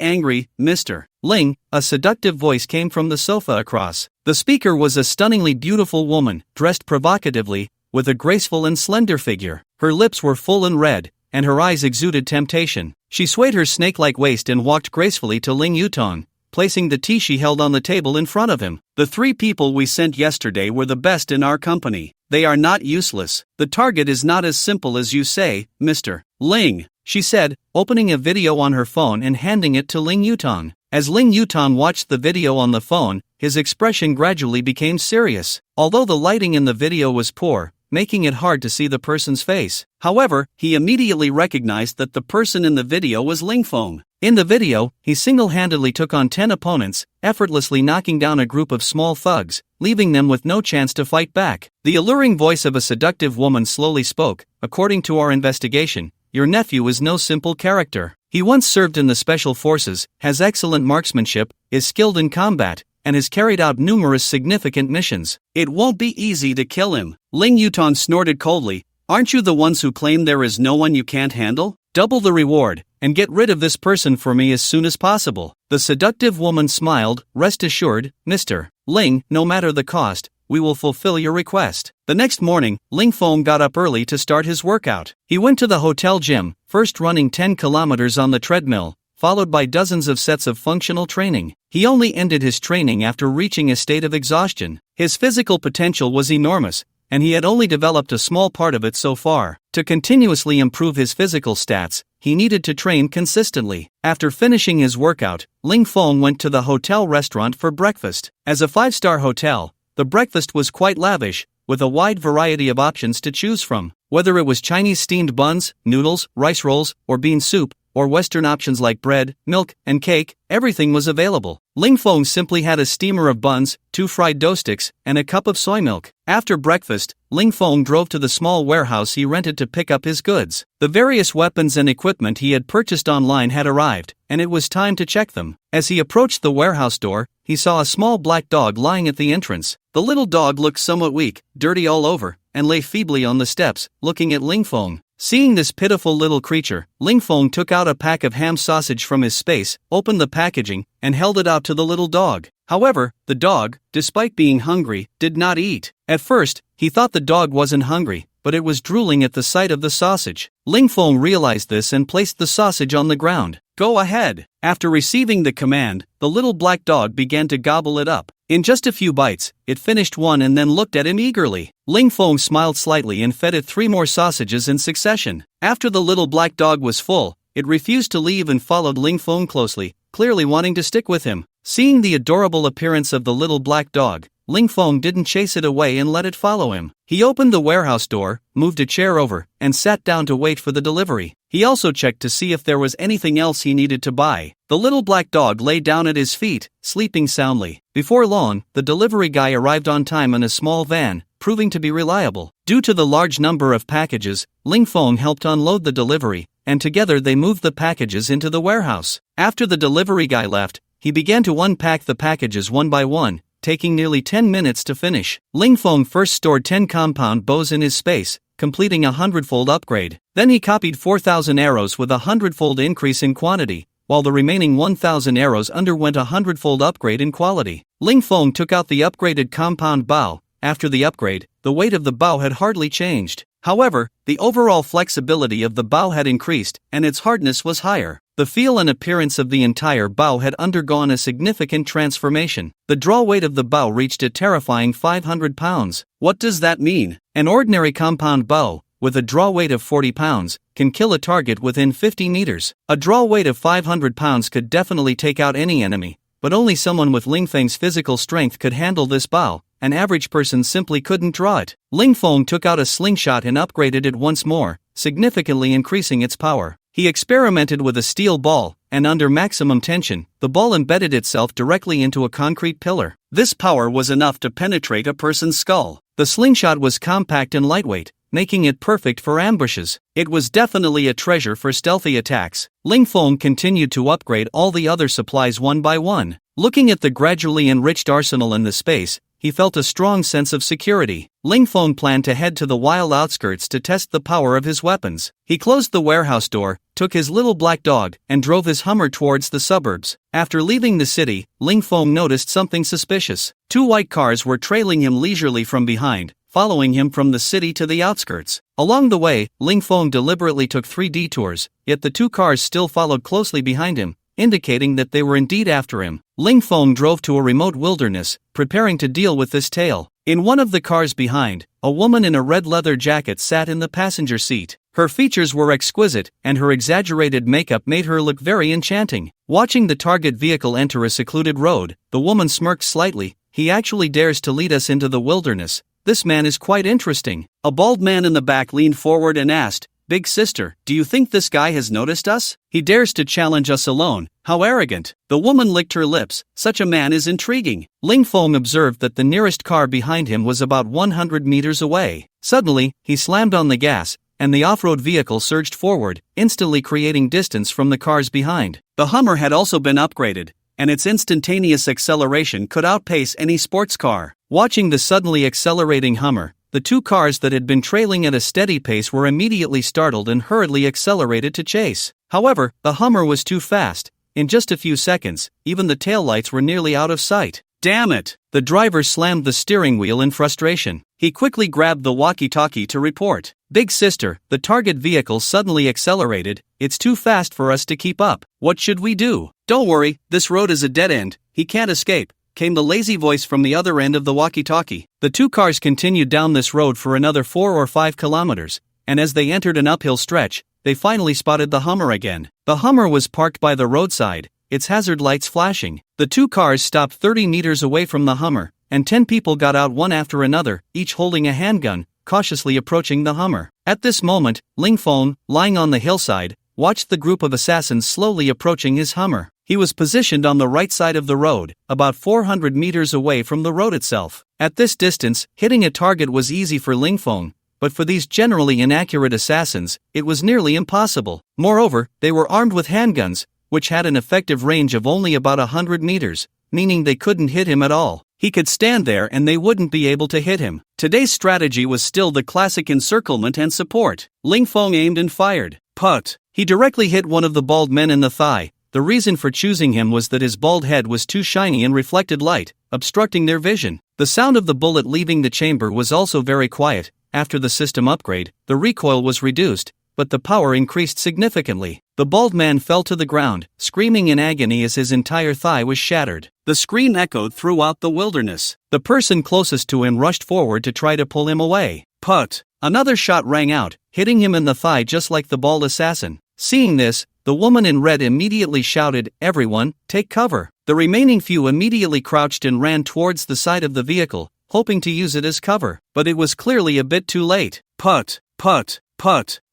Speaker 1: angry, Mr. Ling," a seductive voice came from the sofa across. The speaker was a stunningly beautiful woman, dressed provocatively, with a graceful and slender figure. Her lips were full and red, and her eyes exuded temptation. She swayed her snake-like waist and walked gracefully to Ling Yutong, placing the tea she held on the table in front of him. "The 3 people we sent yesterday were the best in our company. They are not useless. The target is not as simple as you say, Mr. Ling," she said, opening a video on her phone and handing it to Ling Yutong. As Ling Yutong watched the video on the phone, his expression gradually became serious. Although the lighting in the video was poor, making it hard to see the person's face. However, he immediately recognized that the person in the video was Ling Feng. In the video, he single-handedly took on 10 opponents, effortlessly knocking down a group of small thugs, leaving them with no chance to fight back. The alluring voice of a seductive woman slowly spoke. "According to our investigation, your nephew is no simple character. He once served in the special forces, has excellent marksmanship, is skilled in combat, and has carried out numerous significant missions. It won't be easy to kill him. Ling Yutan snorted coldly. Aren't you the ones who claim there is no one you can't handle? Double the reward, and get rid of this person for me as soon as possible. The seductive woman smiled. Rest assured, Mr. Ling, no matter the cost, we will fulfill your request. The next morning, Ling Feng got up early to start his workout. He went to the hotel gym, first running 10 kilometers on the treadmill, followed by dozens of sets of functional training. He only ended his training after reaching a state of exhaustion. His physical potential was enormous, and he had only developed a small part of it so far. To continuously improve his physical stats, he needed to train consistently. After finishing his workout, Ling Feng went to the hotel restaurant for breakfast. As a 5-star hotel, the breakfast was quite lavish, with a wide variety of options to choose from. Whether it was Chinese steamed buns, noodles, rice rolls, or bean soup, or Western options like bread, milk, and cake, everything was available. Ling Feng simply had a steamer of buns, 2 fried dough sticks, and a cup of soy milk. After breakfast, Ling Feng drove to the small warehouse he rented to pick up his goods. The various weapons and equipment he had purchased online had arrived, and it was time to check them. As he approached the warehouse door, he saw a small black dog lying at the entrance. The little dog looked somewhat weak, dirty all over, and lay feebly on the steps, looking at Ling Feng. Seeing this pitiful little creature, Ling Feng took out a pack of ham sausage from his space, opened the packaging, and held it out to the little dog. However, the dog, despite being hungry, did not eat. At first, he thought the dog wasn't hungry, but it was drooling at the sight of the sausage. Ling Feng realized this and placed the sausage on the ground. Go ahead. After receiving the command, the little black dog began to gobble it up. In just a few bites, it finished one and then looked at him eagerly. Ling Feng smiled slightly and fed it 3 more sausages in succession. After the little black dog was full, it refused to leave and followed Ling Feng closely, clearly wanting to stick with him. Seeing the adorable appearance of the little black dog, Ling Feng didn't chase it away and let it follow him. He opened the warehouse door, moved a chair over, and sat down to wait for the delivery. He also checked to see if there was anything else he needed to buy. The little black dog lay down at his feet, sleeping soundly. Before long, the delivery guy arrived on time in a small van, proving to be reliable. Due to the large number of packages, Ling Feng helped unload the delivery, and together they moved the packages into the warehouse. After the delivery guy left, he began to unpack the packages one by one, taking nearly 10 minutes to finish. Ling Feng first stored 10 compound bows in his space, completing a 100-fold upgrade. Then he copied 4,000 arrows with a 100-fold increase in quantity, while the remaining 1,000 arrows underwent a 100-fold upgrade in quality. Ling Feng took out the upgraded compound bow. After the upgrade, the weight of the bow had hardly changed. However, the overall flexibility of the bow had increased, and its hardness was higher. The feel and appearance of the entire bow had undergone a significant transformation. The draw weight of the bow reached a terrifying 500 pounds. What does that mean? An ordinary compound bow, with a draw weight of 40 pounds, can kill a target within 50 meters. A draw weight of 500 pounds could definitely take out any enemy, but only someone with Ling Feng's physical strength could handle this bow. An average person simply couldn't draw it. Ling Feng took out a slingshot and upgraded it once more, significantly increasing its power. He experimented with a steel ball, and under maximum tension, the ball embedded itself directly into a concrete pillar. This power was enough to penetrate a person's skull. The slingshot was compact and lightweight, making it perfect for ambushes. It was definitely a treasure for stealthy attacks. Ling Feng continued to upgrade all the other supplies one by one. Looking at the gradually enriched arsenal in the space, he felt a strong sense of security. Ling Feng planned to head to the wild outskirts to test the power of his weapons. He closed the warehouse door, took his little black dog, and drove his Hummer towards the suburbs. After leaving the city, Ling Feng noticed something suspicious. 2 white cars were trailing him leisurely from behind, following him from the city to the outskirts. Along the way, Ling Feng deliberately took 3 detours, yet the 2 cars still followed closely behind him, indicating that they were indeed after him. Ling Feng drove to a remote wilderness, preparing to deal with this tale. In one of the cars behind, a woman in a red leather jacket sat in the passenger seat. Her features were exquisite, and her exaggerated makeup made her look very enchanting. Watching the target vehicle enter a secluded road, the woman smirked slightly. He actually dares to lead us into the wilderness. This man is quite interesting. A bald man in the back leaned forward and asked, "Big sister, do you think this guy has noticed us? He dares to challenge us alone. How arrogant." The woman licked her lips. Such a man is intriguing. Ling Feng observed that the nearest car behind him was about 100 meters away. Suddenly, he slammed on the gas, and the off-road vehicle surged forward, instantly creating distance from the cars behind. The Hummer had also been upgraded, and its instantaneous acceleration could outpace any sports car. Watching the suddenly accelerating Hummer, the two cars that had been trailing at a steady pace were immediately startled and hurriedly accelerated to chase. However, the Hummer was too fast. In just a few seconds, even the taillights were nearly out of sight. Damn it! The driver slammed the steering wheel in frustration. He quickly grabbed the walkie-talkie to report. Big sister, the target vehicle suddenly accelerated. It's too fast for us to keep up. What should we do? Don't worry, this road is a dead end. He can't escape, came the lazy voice from the other end of the walkie-talkie. The two cars continued down this road for another 4 or 5 kilometers, and as they entered an uphill stretch, they finally spotted the Hummer again. The Hummer was parked by the roadside, its hazard lights flashing. The two cars stopped 30 meters away from the Hummer, and 10 people got out one after another, each holding a handgun, cautiously approaching the Hummer. At this moment, Ling Feng, lying on the hillside, watched the group of assassins slowly approaching his Hummer. He was positioned on the right side of the road, about 400 meters away from the road itself. At this distance, hitting a target was easy for Ling Feng, but for these generally inaccurate assassins, it was nearly impossible. Moreover, they were armed with handguns, which had an effective range of only about 100 meters, meaning they couldn't hit him at all. He could stand there and they wouldn't be able to hit him. Today's strategy was still the classic encirclement and support. Ling Feng aimed and fired. Put! He directly hit one of the bald men in the thigh. The reason for choosing him was that his bald head was too shiny and reflected light, obstructing their vision. The sound of the bullet leaving the chamber was also very quiet. After the system upgrade, the recoil was reduced, but the power increased significantly. The bald man fell to the ground, screaming in agony as his entire thigh was shattered. The scream echoed throughout the wilderness. The person closest to him rushed forward to try to pull him away. Put! Another shot rang out, hitting him in the thigh just like the bald assassin. Seeing this, the woman in red immediately shouted, "Everyone, take cover." The remaining few immediately crouched and ran towards the side of the vehicle, hoping to use it as cover, but it was clearly a bit too late. Put!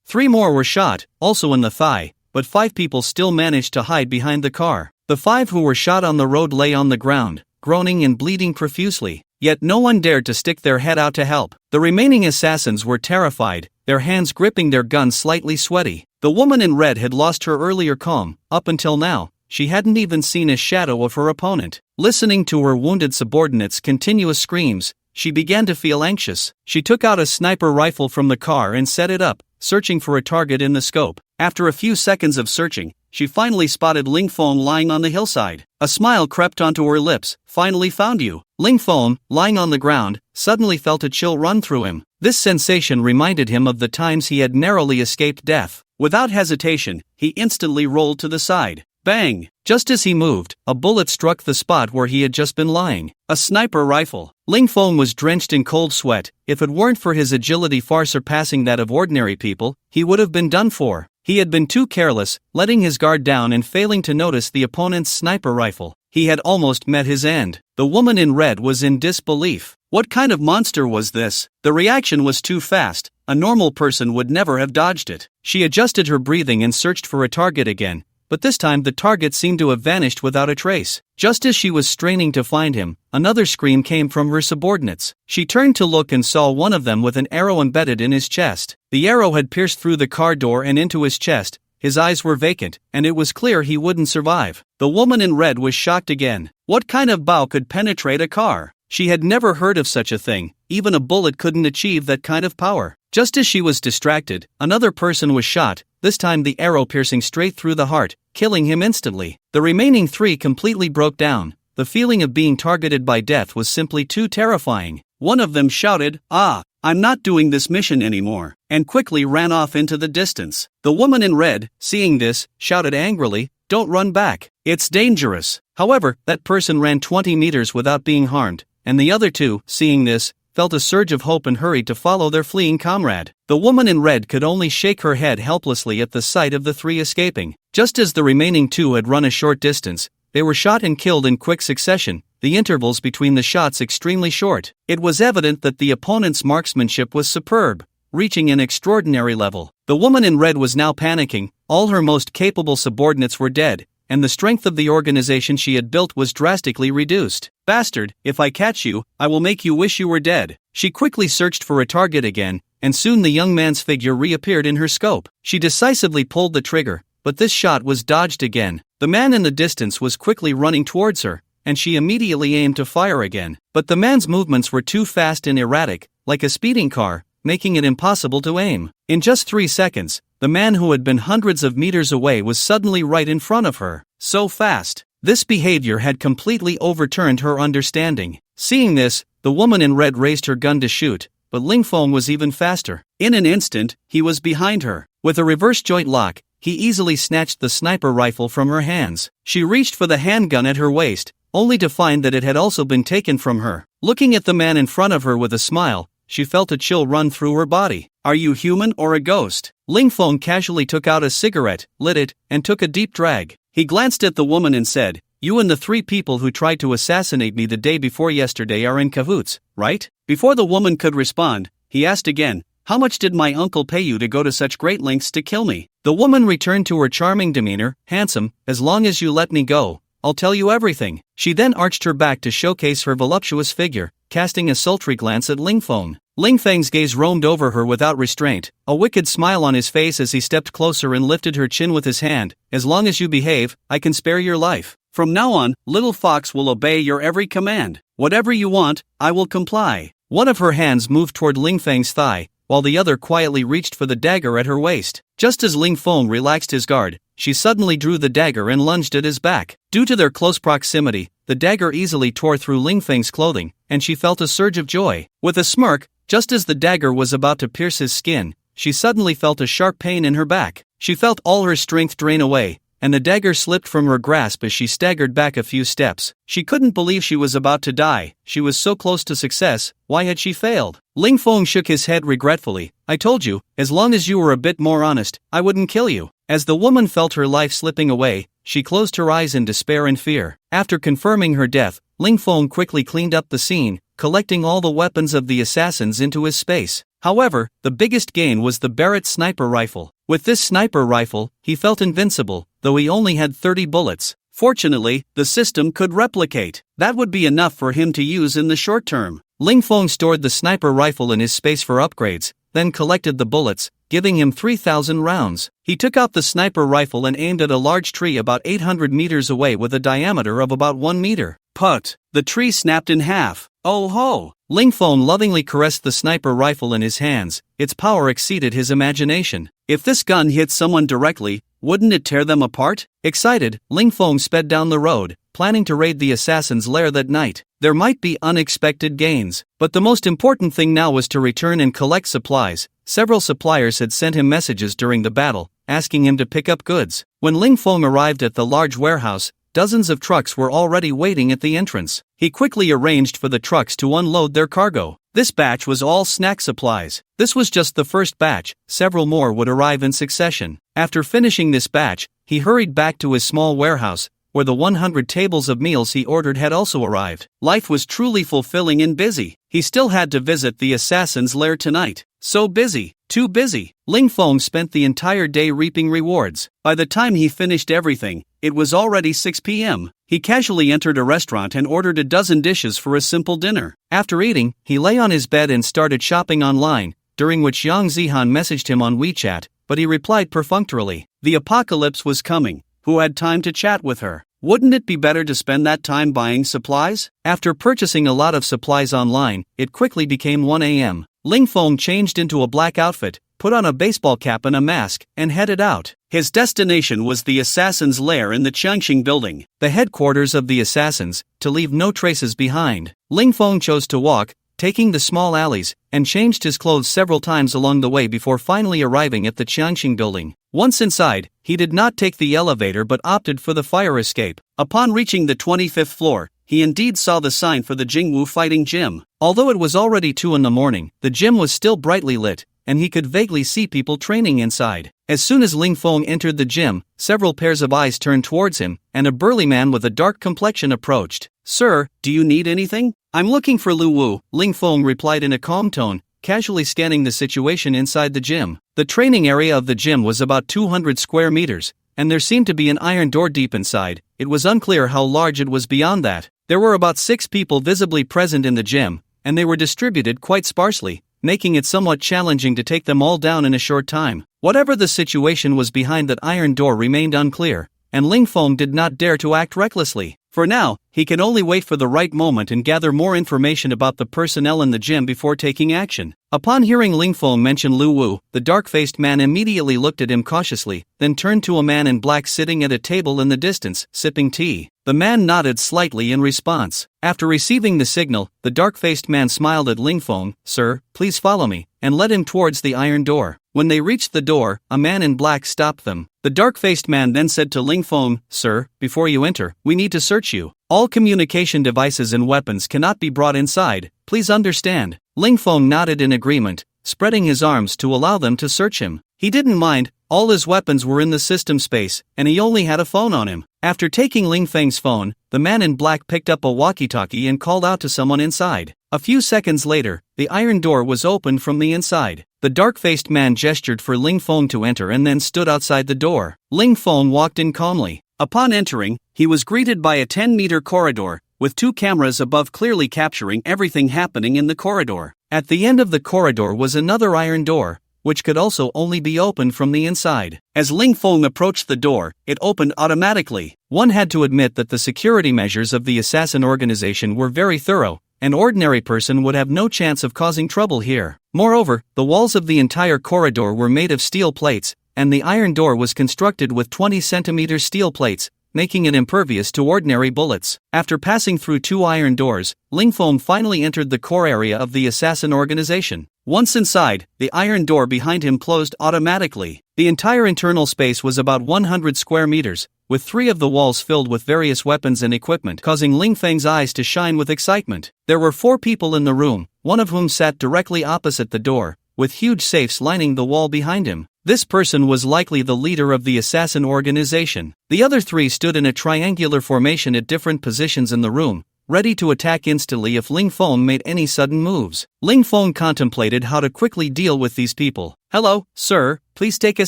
Speaker 1: 3 more were shot, also in the thigh, but 5 people still managed to hide behind the car. The 5 who were shot on the road lay on the ground, groaning and bleeding profusely, yet no one dared to stick their head out to help. The remaining assassins were terrified, their hands gripping their guns slightly sweaty. The woman in red had lost her earlier calm. Up until now, she hadn't even seen a shadow of her opponent. Listening to her wounded subordinates' continuous screams, she began to feel anxious. She took out a sniper rifle from the car and set it up, searching for a target in the scope. After a few seconds of searching, she finally spotted Ling Feng lying on the hillside. A smile crept onto her lips. "Finally found you." Ling Feng, lying on the ground, suddenly felt a chill run through him. This sensation reminded him of the times he had narrowly escaped death. Without hesitation, he instantly rolled to the side. Bang! Just as he moved, a bullet struck the spot where he had just been lying. A sniper rifle. Ling Feng was drenched in cold sweat. If it weren't for his agility far surpassing that of ordinary people, he would have been done for. He had been too careless, letting his guard down and failing to notice the opponent's sniper rifle. He had almost met his end. The woman in red was in disbelief. What kind of monster was this? The reaction was too fast. A normal person would never have dodged it. She adjusted her breathing and searched for a target again, but this time the target seemed to have vanished without a trace. Just as she was straining to find him, another scream came from her subordinates. She turned to look and saw one of them with an arrow embedded in his chest. The arrow had pierced through the car door and into his chest. His eyes were vacant, and it was clear he wouldn't survive. The woman in red was shocked again. What kind of bow could penetrate a car? She had never heard of such a thing. Even a bullet couldn't achieve that kind of power. Just as she was distracted, another person was shot, this time the arrow piercing straight through the heart, killing him instantly. The remaining 3 completely broke down. The feeling of being targeted by death was simply too terrifying. One of them shouted, "I'm not doing this mission anymore," and quickly ran off into the distance. The woman in red, seeing this, shouted angrily, "Don't run back. It's dangerous." However, that person ran 20 meters without being harmed, and the other 2, seeing this, felt a surge of hope and hurried to follow their fleeing comrade. The woman in red could only shake her head helplessly at the sight of the 3 escaping. Just as the remaining 2 had run a short distance, they were shot and killed in quick succession, the intervals between the shots extremely short. It was evident that the opponent's marksmanship was superb, reaching an extraordinary level. The woman in red was now panicking. All her most capable subordinates were dead, and the strength of the organization she had built was drastically reduced. "Bastard, if I catch you, I will make you wish you were dead." She quickly searched for a target again, and soon the young man's figure reappeared in her scope. She decisively pulled the trigger, but this shot was dodged again. The man in the distance was quickly running towards her, and she immediately aimed to fire again. But the man's movements were too fast and erratic, like a speeding car, making it impossible to aim. In just 3 seconds, the man who had been hundreds of meters away was suddenly right in front of her. So fast. This behavior had completely overturned her understanding. Seeing this, the woman in red raised her gun to shoot, but Ling Feng was even faster. In an instant, he was behind her. With a reverse joint lock, he easily snatched the sniper rifle from her hands. She reached for the handgun at her waist, only to find that it had also been taken from her. Looking at the man in front of her with a smile, she felt a chill run through her body. Are you human or a ghost? Ling Feng casually took out a cigarette, lit it, and took a deep drag. He glanced at the woman and said, you and the 3 people who tried to assassinate me the day before yesterday are in cahoots, right? Before the woman could respond, he asked again, how much did my uncle pay you to go to such great lengths to kill me? The woman returned to her charming demeanor, handsome, as long as you let me go, I'll tell you everything. She then arched her back to showcase her voluptuous figure, casting a sultry glance at Ling Feng. Ling Feng's gaze roamed over her without restraint, a wicked smile on his face as he stepped closer and lifted her chin with his hand. As long as you behave, I can spare your life. From now on, little fox will obey your every command. Whatever you want, I will comply. One of her hands moved toward Ling Feng's thigh, while the other quietly reached for the dagger at her waist. Just as Ling Feng relaxed his guard, she suddenly drew the dagger and lunged at his back. Due to their close proximity, the dagger easily tore through Ling Feng's clothing, and she felt a surge of joy. With a smirk, just as the dagger was about to pierce his skin, she suddenly felt a sharp pain in her back. She felt all her strength drain away, and the dagger slipped from her grasp as she staggered back a few steps. She couldn't believe she was about to die. She was so close to success. Why had she failed? Ling Feng shook his head regretfully. I told you, as long as you were a bit more honest, I wouldn't kill you. As the woman felt her life slipping away, she closed her eyes in despair and fear. After confirming her death, Ling Feng quickly cleaned up the scene, collecting all the weapons of the assassins into his space. However, the biggest gain was the Barrett sniper rifle. With this sniper rifle, he felt invincible, though he only had 30 bullets. Fortunately, the system could replicate. That would be enough for him to use in the short term. Ling Feng stored the sniper rifle in his space for upgrades, then collected the bullets, giving him 3,000 rounds. He took out the sniper rifle and aimed at a large tree about 800 meters away with a diameter of about 1 meter. Put! The tree snapped in half. Oh ho! Ling Feng lovingly caressed the sniper rifle in his hands. Its power exceeded his imagination. If this gun hit someone directly, wouldn't it tear them apart? Excited, Ling Feng sped down the road, planning to raid the assassin's lair that night. There might be unexpected gains, but the most important thing now was to return and collect supplies. Several suppliers had sent him messages during the battle, asking him to pick up goods. When Ling Feng arrived at the large warehouse, dozens of trucks were already waiting at the entrance. He quickly arranged for the trucks to unload their cargo. This batch was all snack supplies. This was just the first batch, several more would arrive in succession. After finishing this batch, he hurried back to his small warehouse, where the 100 tables of meals he ordered had also arrived. Life was truly fulfilling and busy. He still had to visit the assassin's lair tonight. So busy, too busy. Ling Feng spent the entire day reaping rewards. By the time he finished everything, it was already 6 p.m. He casually entered a restaurant and ordered a dozen dishes for a simple dinner. After eating, he lay on his bed and started shopping online, during which Yang Zihan messaged him on WeChat, but he replied perfunctorily. The apocalypse was coming. Who had time to chat with her? Wouldn't it be better to spend that time buying supplies? After purchasing a lot of supplies online, it quickly became 1 a.m. Ling Feng changed into a black outfit, put on a baseball cap and a mask, and headed out. His destination was the assassin's lair in the Changxing building, the headquarters of the assassins, to leave no traces behind. Ling Feng chose to walk, taking the small alleys, and changed his clothes several times along the way before finally arriving at the Changxing building. Once inside, he did not take the elevator but opted for the fire escape. Upon reaching the 25th floor, he indeed saw the sign for the Jingwu fighting gym. Although it was already 2 in the morning, the gym was still brightly lit, and he could vaguely see people training inside. As soon as Ling Feng entered the gym, several pairs of eyes turned towards him, and a burly man with a dark complexion approached. Sir, do you need anything? I'm looking for Lu Wu, Ling Feng replied in a calm tone, casually scanning the situation inside the gym. The training area of the gym was about 200 square meters, and there seemed to be an iron door deep inside. It was unclear how large it was beyond that. There were about 6 people visibly present in the gym, and they were distributed quite sparsely, making it somewhat challenging to take them all down in a short time. Whatever the situation was behind that iron door remained unclear, and Ling Feng did not dare to act recklessly. For now, he can only wait for the right moment and gather more information about the personnel in the gym before taking action. Upon hearing Ling Feng mention Lu Wu, the dark-faced man immediately looked at him cautiously, then turned to a man in black sitting at a table in the distance, sipping tea. The man nodded slightly in response. After receiving the signal, the dark-faced man smiled at Ling Feng, "Sir, please follow me," and led him towards the iron door. When they reached the door, a man in black stopped them. The dark-faced man then said to Ling Feng, "Sir, before you enter, we need to search you. All communication devices and weapons cannot be brought inside, please understand." Ling Feng nodded in agreement, spreading his arms to allow them to search him. He didn't mind, all his weapons were in the system space, and he only had a phone on him. After taking Ling Feng's phone, the man in black picked up a walkie-talkie and called out to someone inside. A few seconds later, the iron door was opened from the inside. The dark-faced man gestured for Ling Feng to enter and then stood outside the door. Ling Feng walked in calmly. Upon entering, he was greeted by a 10-meter corridor, with 2 cameras above clearly capturing everything happening in the corridor. At the end of the corridor was another iron door, which could also only be opened from the inside. As Ling Feng approached the door, it opened automatically. One had to admit that the security measures of the assassin organization were very thorough. An ordinary person would have no chance of causing trouble here. Moreover, the walls of the entire corridor were made of steel plates, and the iron door was constructed with 20-centimeter steel plates, making it impervious to ordinary bullets. After passing through 2 iron doors, Ling Feng finally entered the core area of the assassin organization. Once inside, the iron door behind him closed automatically. The entire internal space was about 100 square meters, with 3 of the walls filled with various weapons and equipment, causing Ling Feng's eyes to shine with excitement. There were 4 people in the room, one of whom sat directly opposite the door, with huge safes lining the wall behind him. This person was likely the leader of the assassin organization. The other 3 stood in a triangular formation at different positions in the room, ready to attack instantly if Ling Feng made any sudden moves. Ling Feng contemplated how to quickly deal with these people. "Hello, sir, please take a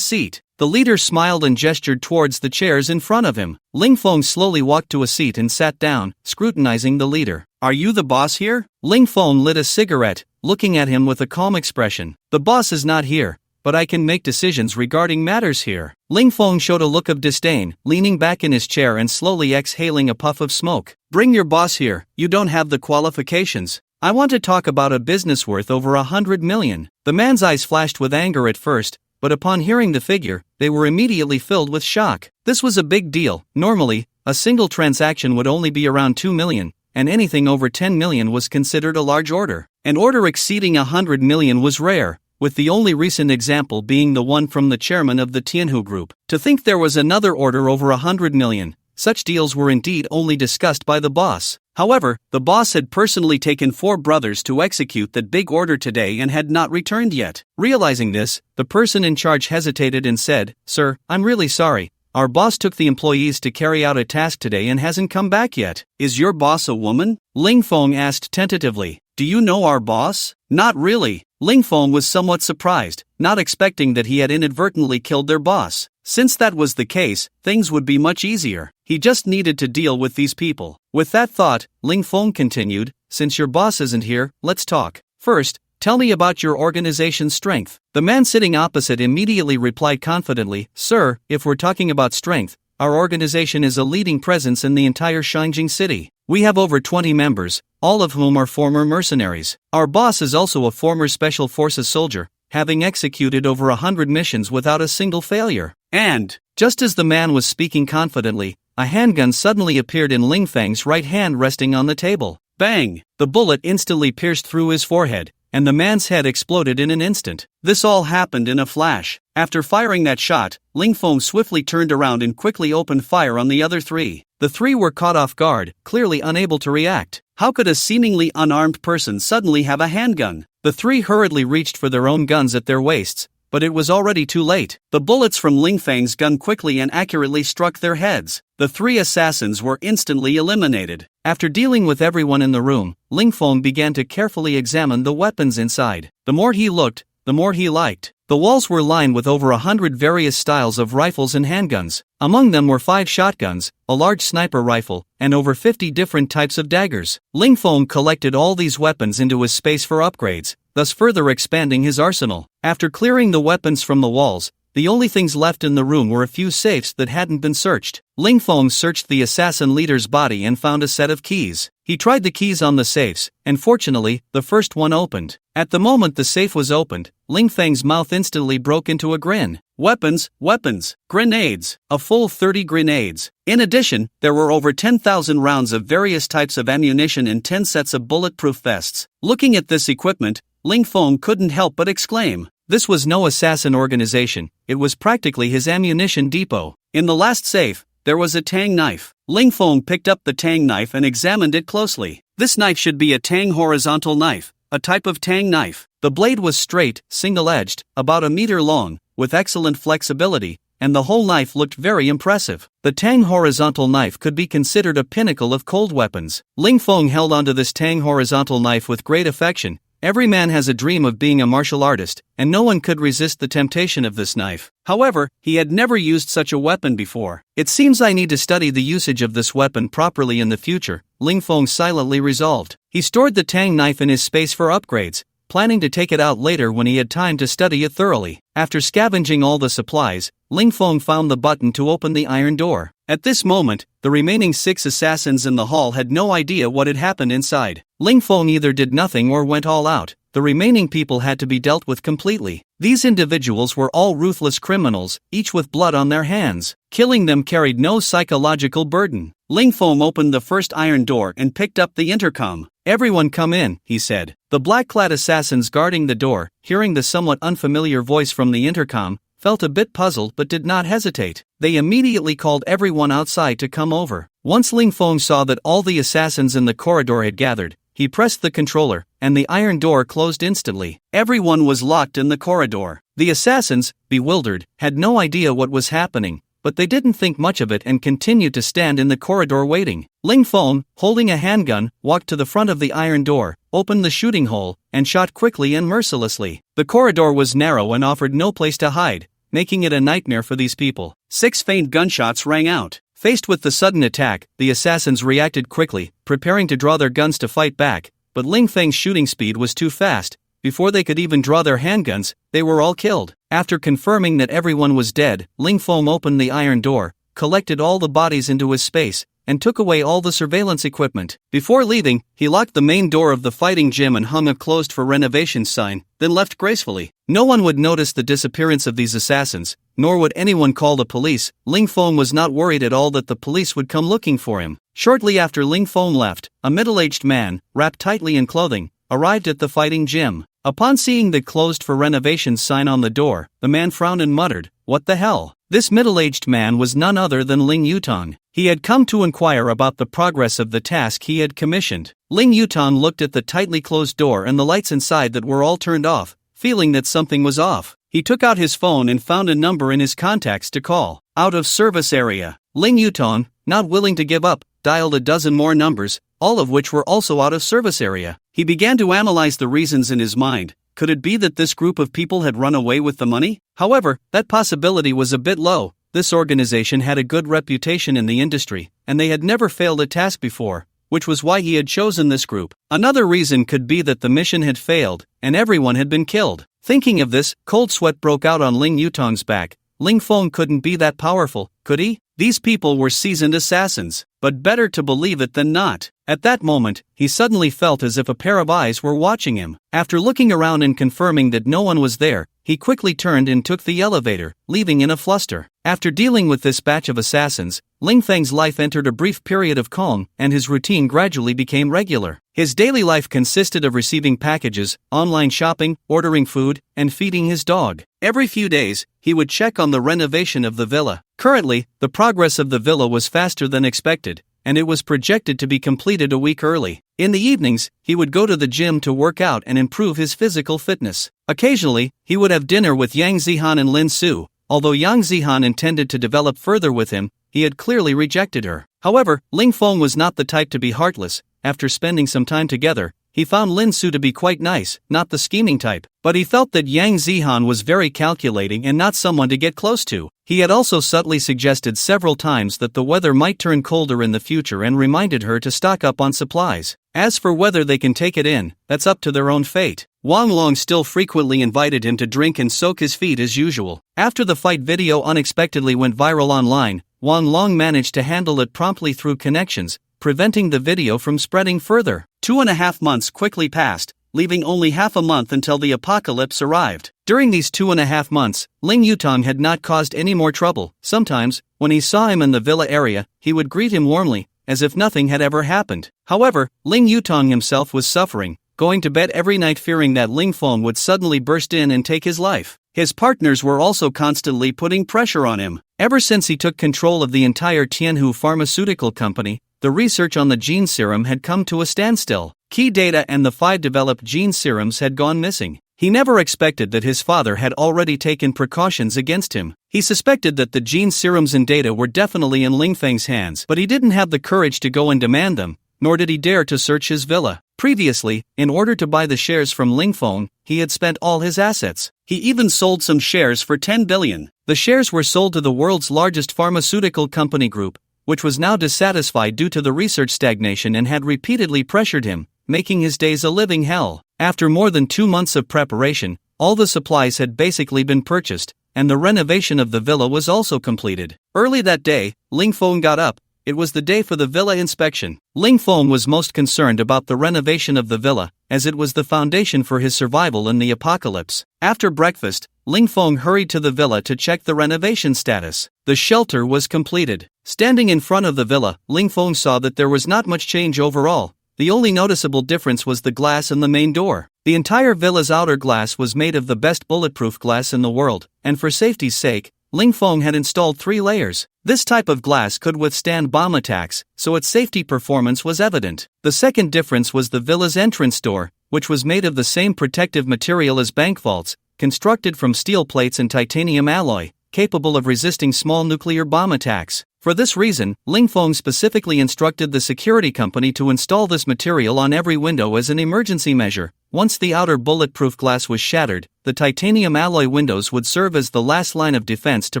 Speaker 1: seat." The leader smiled and gestured towards the chairs in front of him. Ling Feng slowly walked to a seat and sat down, scrutinizing the leader. "Are you the boss here?" Ling Feng lit a cigarette, looking at him with a calm expression. "The boss is not here, but I can make decisions regarding matters here." Ling Feng showed a look of disdain, leaning back in his chair and slowly exhaling a puff of smoke. "Bring your boss here, you don't have the qualifications. I want to talk about a business worth over 100 million. The man's eyes flashed with anger at first, but upon hearing the figure, they were immediately filled with shock. This was a big deal. Normally, a single transaction would only be around 2 million, and anything over 10 million was considered a large order. An order exceeding 100 million was rare, with the only recent example being the one from the chairman of the Tianhu Group. To think there was another order over 100 million, such deals were indeed only discussed by the boss. However, the boss had personally taken 4 brothers to execute that big order today and had not returned yet. Realizing this, the person in charge hesitated and said, "Sir, I'm really sorry. Our boss took the employees to carry out a task today and hasn't come back yet." "Is your boss a woman?" Ling Feng asked tentatively. "Do you know our boss?" "Not really." Ling Feng was somewhat surprised, not expecting that he had inadvertently killed their boss. Since that was the case, things would be much easier. He just needed to deal with these people. With that thought, Ling Feng continued, "Since your boss isn't here, let's talk. First, tell me about your organization's strength." The man sitting opposite immediately replied confidently, "Sir, if we're talking about strength, our organization is a leading presence in the entire Shangjing city. We have over 20 members, all of whom are former mercenaries. Our boss is also a former Special Forces soldier, having executed over 100 missions without a single failure." And, just as the man was speaking confidently, a handgun suddenly appeared in Ling Feng's right hand resting on the table. Bang! The bullet instantly pierced through his forehead, and the man's head exploded in an instant. This all happened in a flash. After firing that shot, Ling Feng swiftly turned around and quickly opened fire on the other 3. The 3 were caught off guard, clearly unable to react. How could a seemingly unarmed person suddenly have a handgun? The 3 hurriedly reached for their own guns at their waists, but it was already too late. The bullets from Ling Feng's gun quickly and accurately struck their heads. The 3 assassins were instantly eliminated. After dealing with everyone in the room, Ling Feng began to carefully examine the weapons inside. The more he looked, the more he liked. The walls were lined with over 100 various styles of rifles and handguns. Among them were 5 shotguns, a large sniper rifle, and over 50 different types of daggers. Ling Feng collected all these weapons into his space for upgrades, thus further expanding his arsenal. After clearing the weapons from the walls, The only things left in the room were a few safes that hadn't been searched. Ling Feng searched the assassin leader's body and found a set of keys. He tried the keys on the safes, and fortunately, the first one opened. At the moment the safe was opened, Ling Feng's mouth instantly broke into a grin. Weapons, weapons, grenades, a full 30 grenades. In addition, there were over 10,000 rounds of various types of ammunition and 10 sets of bulletproof vests. Looking at this equipment, Ling Feng couldn't help but exclaim. This was no assassin organization, it was practically his ammunition depot. In the last safe, there was a tang knife. Ling Feng picked up the tang knife and examined it closely. This knife should be a tang horizontal knife, a type of tang knife. The blade was straight, single-edged, about a meter long, with excellent flexibility, and the whole knife looked very impressive. The tang horizontal knife could be considered a pinnacle of cold weapons. Ling Feng held onto this tang horizontal knife with great affection. Every man has a dream of being a martial artist, and no one could resist the temptation of this knife. However, he had never used such a weapon before. It seems I need to study the usage of this weapon properly in the future, Ling Feng silently resolved. He stored the tang knife in his space for upgrades, planning to take it out later when he had time to study it thoroughly. After scavenging all the supplies, Ling Feng found the button to open the iron door. At this moment, the remaining 6 assassins in the hall had no idea what had happened inside. Ling Feng either did nothing or went all out. The remaining people had to be dealt with completely. These individuals were all ruthless criminals, each with blood on their hands. Killing them carried no psychological burden. Ling Feng opened the first iron door and picked up the intercom. "Everyone come in," he said. The black-clad assassins guarding the door, hearing the somewhat unfamiliar voice from the intercom, felt a bit puzzled but did not hesitate. They immediately called everyone outside to come over. Once Ling Feng saw that all the assassins in the corridor had gathered, he pressed the controller, and the iron door closed instantly. Everyone was locked in the corridor. The assassins, bewildered, had no idea what was happening, but they didn't think much of it and continued to stand in the corridor waiting. Ling Feng, holding a handgun, walked to the front of the iron door, opened the shooting hole, and shot quickly and mercilessly. The corridor was narrow and offered no place to hide, making it a nightmare for these people. 6 faint gunshots rang out. Faced with the sudden attack, the assassins reacted quickly, preparing to draw their guns to fight back, but Ling Feng's shooting speed was too fast. Before they could even draw their handguns, they were all killed. After confirming that everyone was dead, Ling Feng opened the iron door, collected all the bodies into his space, and took away all the surveillance equipment. Before leaving, he locked the main door of the fighting gym and hung a "closed for renovation" sign, then left gracefully. No one would notice the disappearance of these assassins, nor would anyone call the police. Ling Feng was not worried at all that the police would come looking for him. Shortly after Ling Feng left, a middle-aged man, wrapped tightly in clothing, arrived at the fighting gym. Upon seeing the "closed for renovation" sign on the door, the man frowned and muttered, "What the hell?" This middle-aged man was none other than Ling Yutong. He had come to inquire about the progress of the task he had commissioned. Ling Yutong looked at the tightly closed door and the lights inside that were all turned off, feeling that something was off. He took out his phone and found a number in his contacts to call. Out of service area. Ling Yutong, not willing to give up, dialed a dozen more numbers, all of which were also out of service area. He began to analyze the reasons in his mind. Could it be that this group of people had run away with the money? However, that possibility was a bit low. This organization had a good reputation in the industry, and they had never failed a task before, which was why he had chosen this group. Another reason could be that the mission had failed, and everyone had been killed. Thinking of this, cold sweat broke out on Ling Yutong's back. Ling Feng couldn't be that powerful, could he? These people were seasoned assassins, but better to believe it than not. At that moment, he suddenly felt as if a pair of eyes were watching him. After looking around and confirming that no one was there, he quickly turned and took the elevator, leaving in a fluster. After dealing with this batch of assassins, Ling Feng's life entered a brief period of calm, and his routine gradually became regular. His daily life consisted of receiving packages, online shopping, ordering food, and feeding his dog. Every few days, he would check on the renovation of the villa. Currently, the progress of the villa was faster than expected, and it was projected to be completed a week early. In the evenings, he would go to the gym to work out and improve his physical fitness. Occasionally, he would have dinner with Yang Zihan and Lin Su. Although Yang Zihan intended to develop further with him, he had clearly rejected her. However, Ling Feng was not the type to be heartless. After spending some time together, he found Lin Su to be quite nice, not the scheming type. But he felt that Yang Zihan was very calculating and not someone to get close to. He had also subtly suggested several times that the weather might turn colder in the future and reminded her to stock up on supplies. As for whether they can take it in, that's up to their own fate. Wang Long still frequently invited him to drink and soak his feet as usual. After the fight video unexpectedly went viral online, Wang Long managed to handle it promptly through connections, preventing the video from spreading further. 2.5 months quickly passed, leaving only half a month until the apocalypse arrived. During these 2.5 months, Ling Yutong had not caused any more trouble. Sometimes, when he saw him in the villa area, he would greet him warmly, as if nothing had ever happened. However, Ling Yutong himself was suffering, going to bed every night fearing that Ling Feng would suddenly burst in and take his life. His partners were also constantly putting pressure on him. Ever since he took control of the entire Tianhu pharmaceutical company, the research on the gene serum had come to a standstill. Key data and the 5 developed gene serums had gone missing. He never expected that his father had already taken precautions against him. He suspected that the gene serums and data were definitely in Ling Feng's hands, but he didn't have the courage to go and demand them, nor did he dare to search his villa. Previously, in order to buy the shares from Ling Feng, he had spent all his assets. He even sold some shares for 10 billion. The shares were sold to the world's largest pharmaceutical company group, which was now dissatisfied due to the research stagnation and had repeatedly pressured him, making his days a living hell. After more than 2 months of preparation, all the supplies had basically been purchased, and the renovation of the villa was also completed. Early that day, Ling Feng got up. It was the day for the villa inspection. Ling Feng was most concerned about the renovation of the villa, as it was the foundation for his survival in the apocalypse. After breakfast, Ling Feng hurried to the villa to check the renovation status. The shelter was completed. Standing in front of the villa, Ling Feng saw that there was not much change overall. The only noticeable difference was the glass in the main door. The entire villa's outer glass was made of the best bulletproof glass in the world, and for safety's sake, Ling Feng had installed 3 layers. This type of glass could withstand bomb attacks, so its safety performance was evident. The second difference was the villa's entrance door, which was made of the same protective material as bank vaults, constructed from steel plates and titanium alloy, capable of resisting small nuclear bomb attacks. For this reason, Ling Feng specifically instructed the security company to install this material on every window as an emergency measure. Once the outer bulletproof glass was shattered, the titanium alloy windows would serve as the last line of defense to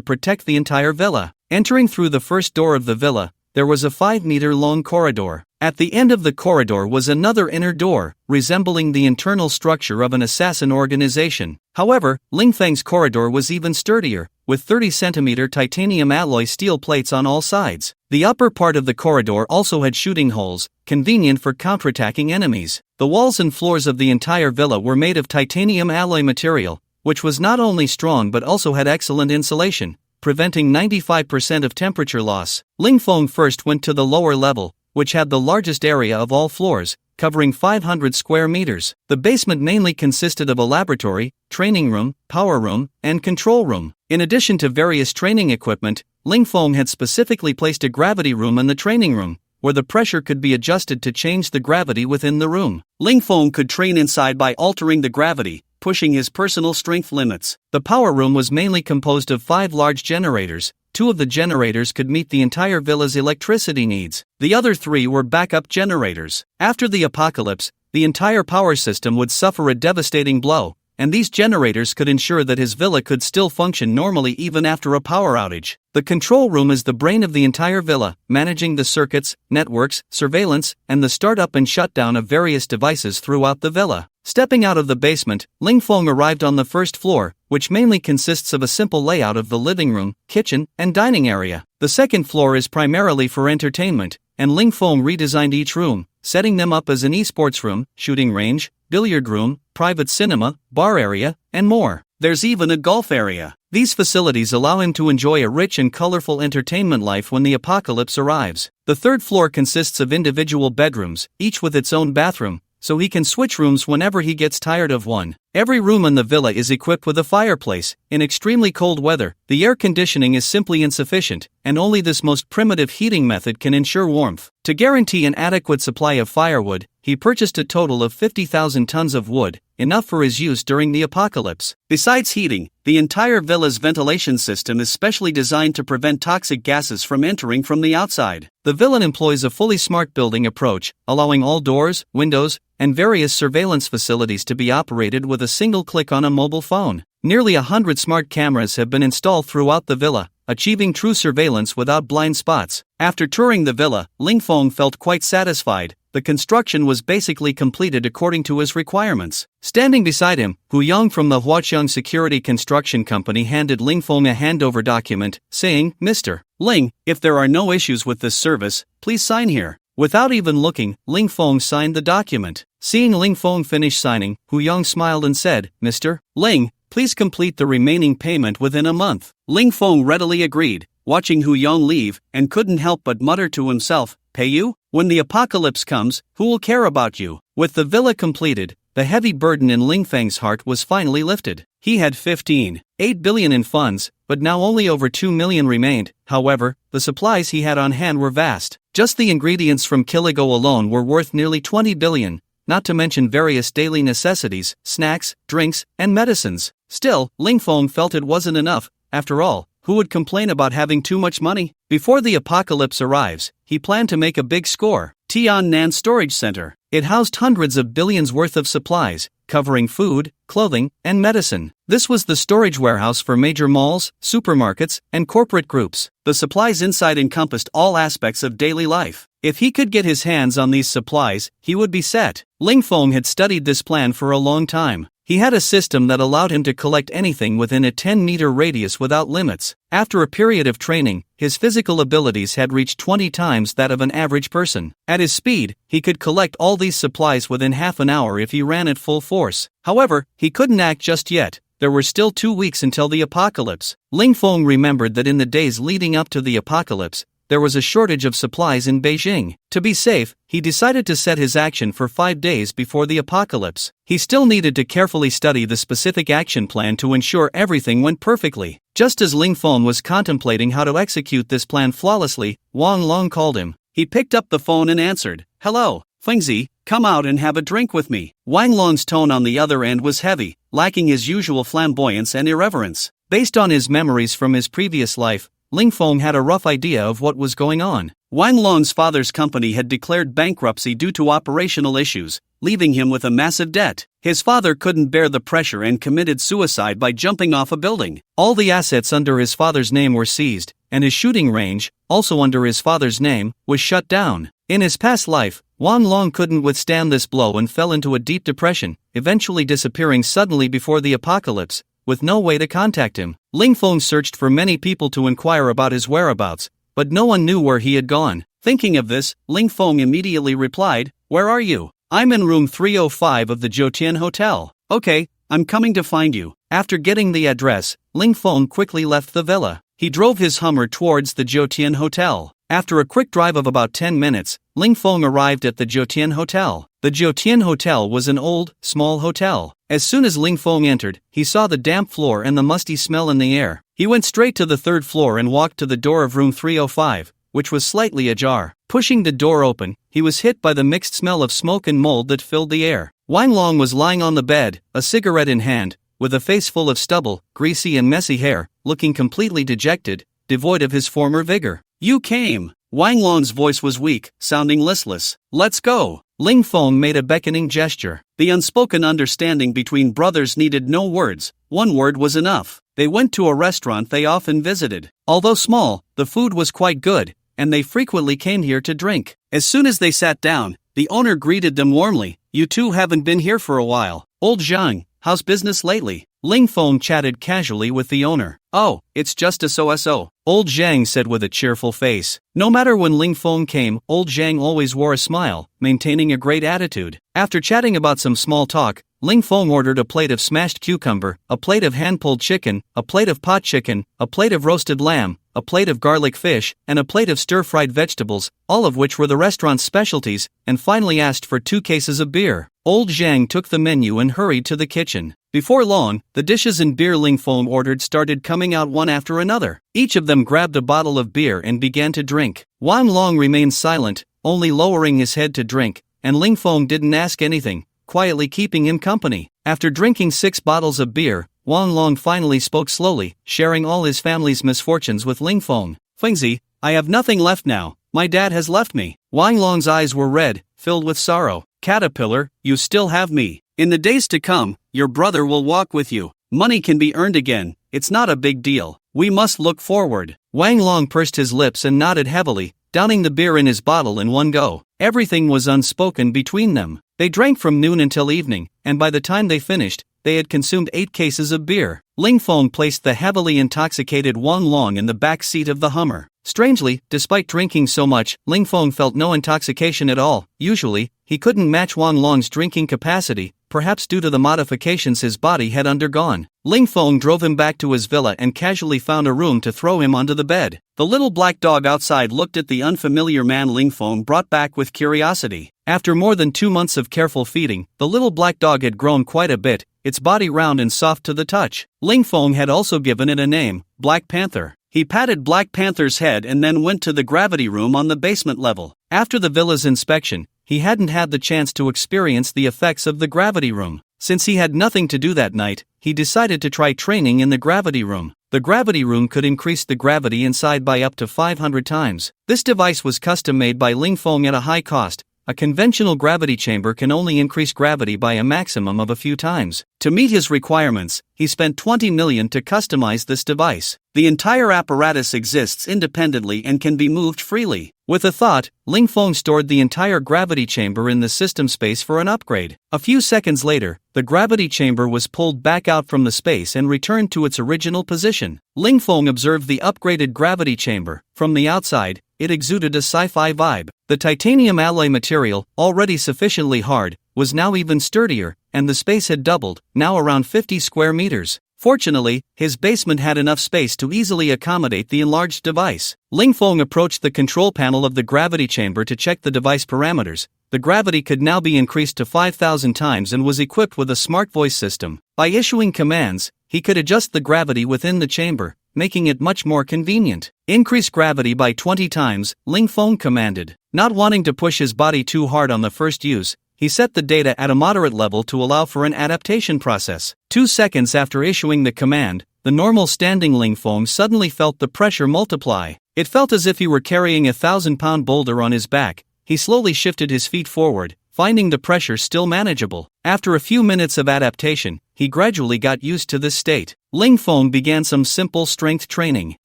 Speaker 1: protect the entire villa. Entering through the first door of the villa, there was a 5-meter-long corridor. At the end of the corridor was another inner door, resembling the internal structure of an assassin organization. However, Ling Feng's corridor was even sturdier, with 30-centimeter titanium alloy steel plates on all sides. The upper part of the corridor also had shooting holes, convenient for counterattacking enemies. The walls and floors of the entire villa were made of titanium alloy material, which was not only strong but also had excellent insulation, preventing 95% of temperature loss. Ling Feng first went to the lower level, which had the largest area of all floors, covering 500 square meters. The basement mainly consisted of a laboratory, training room, power room, and control room. In addition to various training equipment, Ling Feng had specifically placed a gravity room in the training room, where the pressure could be adjusted to change the gravity within the room. Ling Feng could train inside by altering the gravity, pushing his personal strength limits. The power room was mainly composed of 5 large generators. 2 of the generators could meet the entire villa's electricity needs. The other 3 were backup generators. After the apocalypse, the entire power system would suffer a devastating blow, and these generators could ensure that his villa could still function normally even after a power outage. The control room is the brain of the entire villa, managing the circuits, networks, surveillance, and the startup and shutdown of various devices throughout the villa. Stepping out of the basement, Ling Feng arrived on the first floor, which mainly consists of a simple layout of the living room, kitchen, and dining area. The second floor is primarily for entertainment, and Ling Feng redesigned each room, setting them up as an esports room, shooting range, billiard room, private cinema, bar area, and more. There's even a golf area. These facilities allow him to enjoy a rich and colorful entertainment life when the apocalypse arrives. The third floor consists of individual bedrooms, each with its own bathroom, so he can switch rooms whenever he gets tired of one. Every room in the villa is equipped with a fireplace. In extremely cold weather, the air conditioning is simply insufficient, and only this most primitive heating method can ensure warmth. To guarantee an adequate supply of firewood, he purchased a total of 50,000 tons of wood, enough for his use during the apocalypse. Besides heating, the entire villa's ventilation system is specially designed to prevent toxic gases from entering from the outside. The villa employs a fully smart building approach, allowing all doors, windows, and various surveillance facilities to be operated with a single click on a mobile phone. Nearly 100 smart cameras have been installed throughout the villa, achieving true surveillance without blind spots. After touring the villa, Ling Feng felt quite satisfied. The construction was basically completed according to his requirements. Standing beside him, Hu Yang from the Huaqiang Security Construction Company handed Ling Feng a handover document, saying, "Mr. Ling, if there are no issues with this service, please sign here." Without even looking, Ling Feng signed the document. Seeing Ling Feng finish signing, Hu Yang smiled and said, "Mr. Ling, please complete the remaining payment within a month." Ling Feng readily agreed, watching Hu Yang leave, and couldn't help but mutter to himself, "Pay you? When the apocalypse comes, who will care about you?" With the villa completed, the heavy burden in Ling Feng's heart was finally lifted. He had 15.8 billion in funds, but now only over 2 million remained. However, the supplies he had on hand were vast. Just the ingredients from Kiligo alone were worth nearly 20 billion, not to mention various daily necessities, snacks, drinks, and medicines. Still, Ling Feng felt it wasn't enough. After all, who would complain about having too much money? Before the apocalypse arrives, he planned to make a big score. Tiannan Storage Center. It housed hundreds of billions worth of supplies, covering food, clothing, and medicine. This was the storage warehouse for major malls, supermarkets, and corporate groups. The supplies inside encompassed all aspects of daily life. If he could get his hands on these supplies, he would be set. Ling Feng had studied this plan for a long time. He had a system that allowed him to collect anything within a 10-meter radius without limits. After a period of training, his physical abilities had reached 20 times that of an average person. At his speed, he could collect all these supplies within half an hour if he ran at full force. However, he couldn't act just yet. There were still 2 weeks until the apocalypse. Ling Feng remembered that in the days leading up to the apocalypse, there was a shortage of supplies in Beijing. To be safe, he decided to set his action for 5 days before the apocalypse. He still needed to carefully study the specific action plan to ensure everything went perfectly. Just as Ling Feng was contemplating how to execute this plan flawlessly, Wang Long called him. He picked up the phone and answered, "Hello, Fengzi, come out and have a drink with me." Wang Long's tone on the other end was heavy, lacking his usual flamboyance and irreverence. Based on his memories from his previous life, Ling Feng had a rough idea of what was going on. Wang Long's father's company had declared bankruptcy due to operational issues, leaving him with a massive debt. His father couldn't bear the pressure and committed suicide by jumping off a building. All the assets under his father's name were seized, and his shooting range, also under his father's name, was shut down. In his past life, Wang Long couldn't withstand this blow and fell into a deep depression, eventually disappearing suddenly before the apocalypse, with no way to contact him. Ling Feng searched for many people to inquire about his whereabouts, but no one knew where he had gone. Thinking of this, Ling Feng immediately replied, "Where are you?" "I'm in room 305 of the Jotian Hotel." "Okay, I'm coming to find you." After getting the address, Ling Feng quickly left the villa. He drove his Hummer towards the Jotian Hotel. After a quick drive of about 10 minutes, Ling Feng arrived at the Jotian Hotel. The Jotian Hotel was an old, small hotel. As soon as Ling Feng entered, he saw the damp floor and the musty smell in the air. He went straight to the 3rd floor and walked to the door of room 305, which was slightly ajar. Pushing the door open, he was hit by the mixed smell of smoke and mold that filled the air. Wang Long was lying on the bed, a cigarette in hand, with a face full of stubble, greasy and messy hair, looking completely dejected, devoid of his former vigor. "You came." Wang Long's voice was weak, sounding listless. "Let's go." Ling Feng made a beckoning gesture. The unspoken understanding between brothers needed no words. One word was enough. They went to a restaurant they often visited. Although small, the food was quite good, and they frequently came here to drink. As soon as they sat down, the owner greeted them warmly. "You two haven't been here for a while. Old Zhang, how's business lately?" Ling Feng chatted casually with the owner. "Oh, it's just a so-so," Old Zhang said with a cheerful face. No matter when Ling Feng came, Old Zhang always wore a smile, maintaining a great attitude. After chatting about some small talk, Ling Feng ordered a plate of smashed cucumber, a plate of hand-pulled chicken, a plate of pot chicken, a plate of roasted lamb, a plate of garlic fish, and a plate of stir-fried vegetables, all of which were the restaurant's specialties, and finally asked for 2 cases of beer. Old Zhang took the menu and hurried to the kitchen. Before long, the dishes and beer Ling Feng ordered started coming out one after another. Each of them grabbed a bottle of beer and began to drink. Wang Long remained silent, only lowering his head to drink, and Ling Feng didn't ask anything, quietly keeping him company. After drinking 6 bottles of beer, Wang Long finally spoke slowly, sharing all his family's misfortunes with Ling Feng. "Fengzi, I have nothing left now. My dad has left me." Wang Long's eyes were red, filled with sorrow. "Caterpillar, you still have me. In the days to come, your brother will walk with you. Money can be earned again, it's not a big deal." We must look forward. Wang Long pursed his lips and nodded heavily, downing the beer in his bottle in one go. Everything was unspoken between them. They drank from noon until evening, and by the time they finished, they had consumed 8 cases of beer. Ling Feng placed the heavily intoxicated Wang Long in the back seat of the Hummer. Strangely, despite drinking so much, Ling Feng felt no intoxication at all. Usually, he couldn't match Wang Long's drinking capacity, perhaps due to the modifications his body had undergone. Ling Feng drove him back to his villa and casually found a room to throw him onto the bed. The little black dog outside looked at the unfamiliar man Ling Feng brought back with curiosity. After more than 2 months of careful feeding, the little black dog had grown quite a bit, its body round and soft to the touch. Ling Feng had also given it a name, Black Panther. He patted Black Panther's head and then went to the gravity room on the basement level. After the villa's inspection, he hadn't had the chance to experience the effects of the gravity room. Since he had nothing to do that night, he decided to try training in the gravity room. The gravity room could increase the gravity inside by up to 500 times. This device was custom made by Ling Feng at a high cost. A conventional gravity chamber can only increase gravity by a maximum of a few times. To meet his requirements, he spent 20 million to customize this device. The entire apparatus exists independently and can be moved freely. With a thought, Ling Feng stored the entire gravity chamber in the system space for an upgrade. A few seconds later, the gravity chamber was pulled back out from the space and returned to its original position. Ling Feng observed the upgraded gravity chamber. From the outside, it exuded a sci-fi vibe. The titanium alloy material, already sufficiently hard, was now even sturdier, and the space had doubled, now around 50 square meters. Fortunately, his basement had enough space to easily accommodate the enlarged device. Ling Feng approached the control panel of the gravity chamber to check the device parameters. The gravity could now be increased to 5,000 times and was equipped with a smart voice system. By issuing commands, he could adjust the gravity within the chamber, making it much more convenient. Increase gravity by 20 times, Ling Feng commanded. Not wanting to push his body too hard on the first use, he set the data at a moderate level to allow for an adaptation process. 2 seconds after issuing the command, the normal standing Ling Feng suddenly felt the pressure multiply. It felt as if he were carrying a 1,000-pound boulder on his back. He slowly shifted his feet forward, finding the pressure still manageable. After a few minutes of adaptation, he gradually got used to this state. Ling Feng began some simple strength training.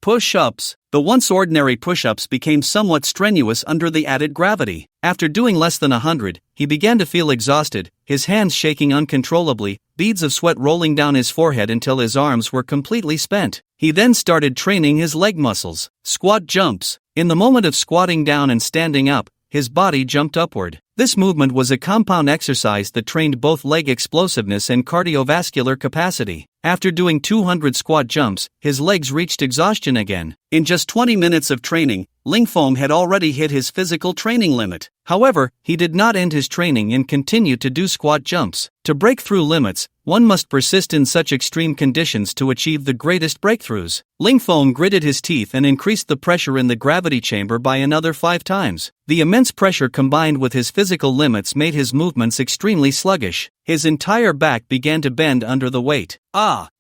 Speaker 1: Push-ups. The once ordinary push-ups became somewhat strenuous under the added gravity. After doing less than 100, he began to feel exhausted, his hands shaking uncontrollably, beads of sweat rolling down his forehead until his arms were completely spent. He then started training his leg muscles. Squat jumps. In the moment of squatting down and standing up, his body jumped upward. This movement was a compound exercise that trained both leg explosiveness and cardiovascular capacity. After doing 200 squat jumps, his legs reached exhaustion again. In just 20 minutes of training, Ling Feng had already hit his physical training limit. However, he did not end his training and continued to do squat jumps. To break through limits, one must persist in such extreme conditions to achieve the greatest breakthroughs. Ling Feng gritted his teeth and increased the pressure in the gravity chamber by another 5 times. The immense pressure combined with his physical limits made his movements extremely sluggish. His entire back began to bend under the weight.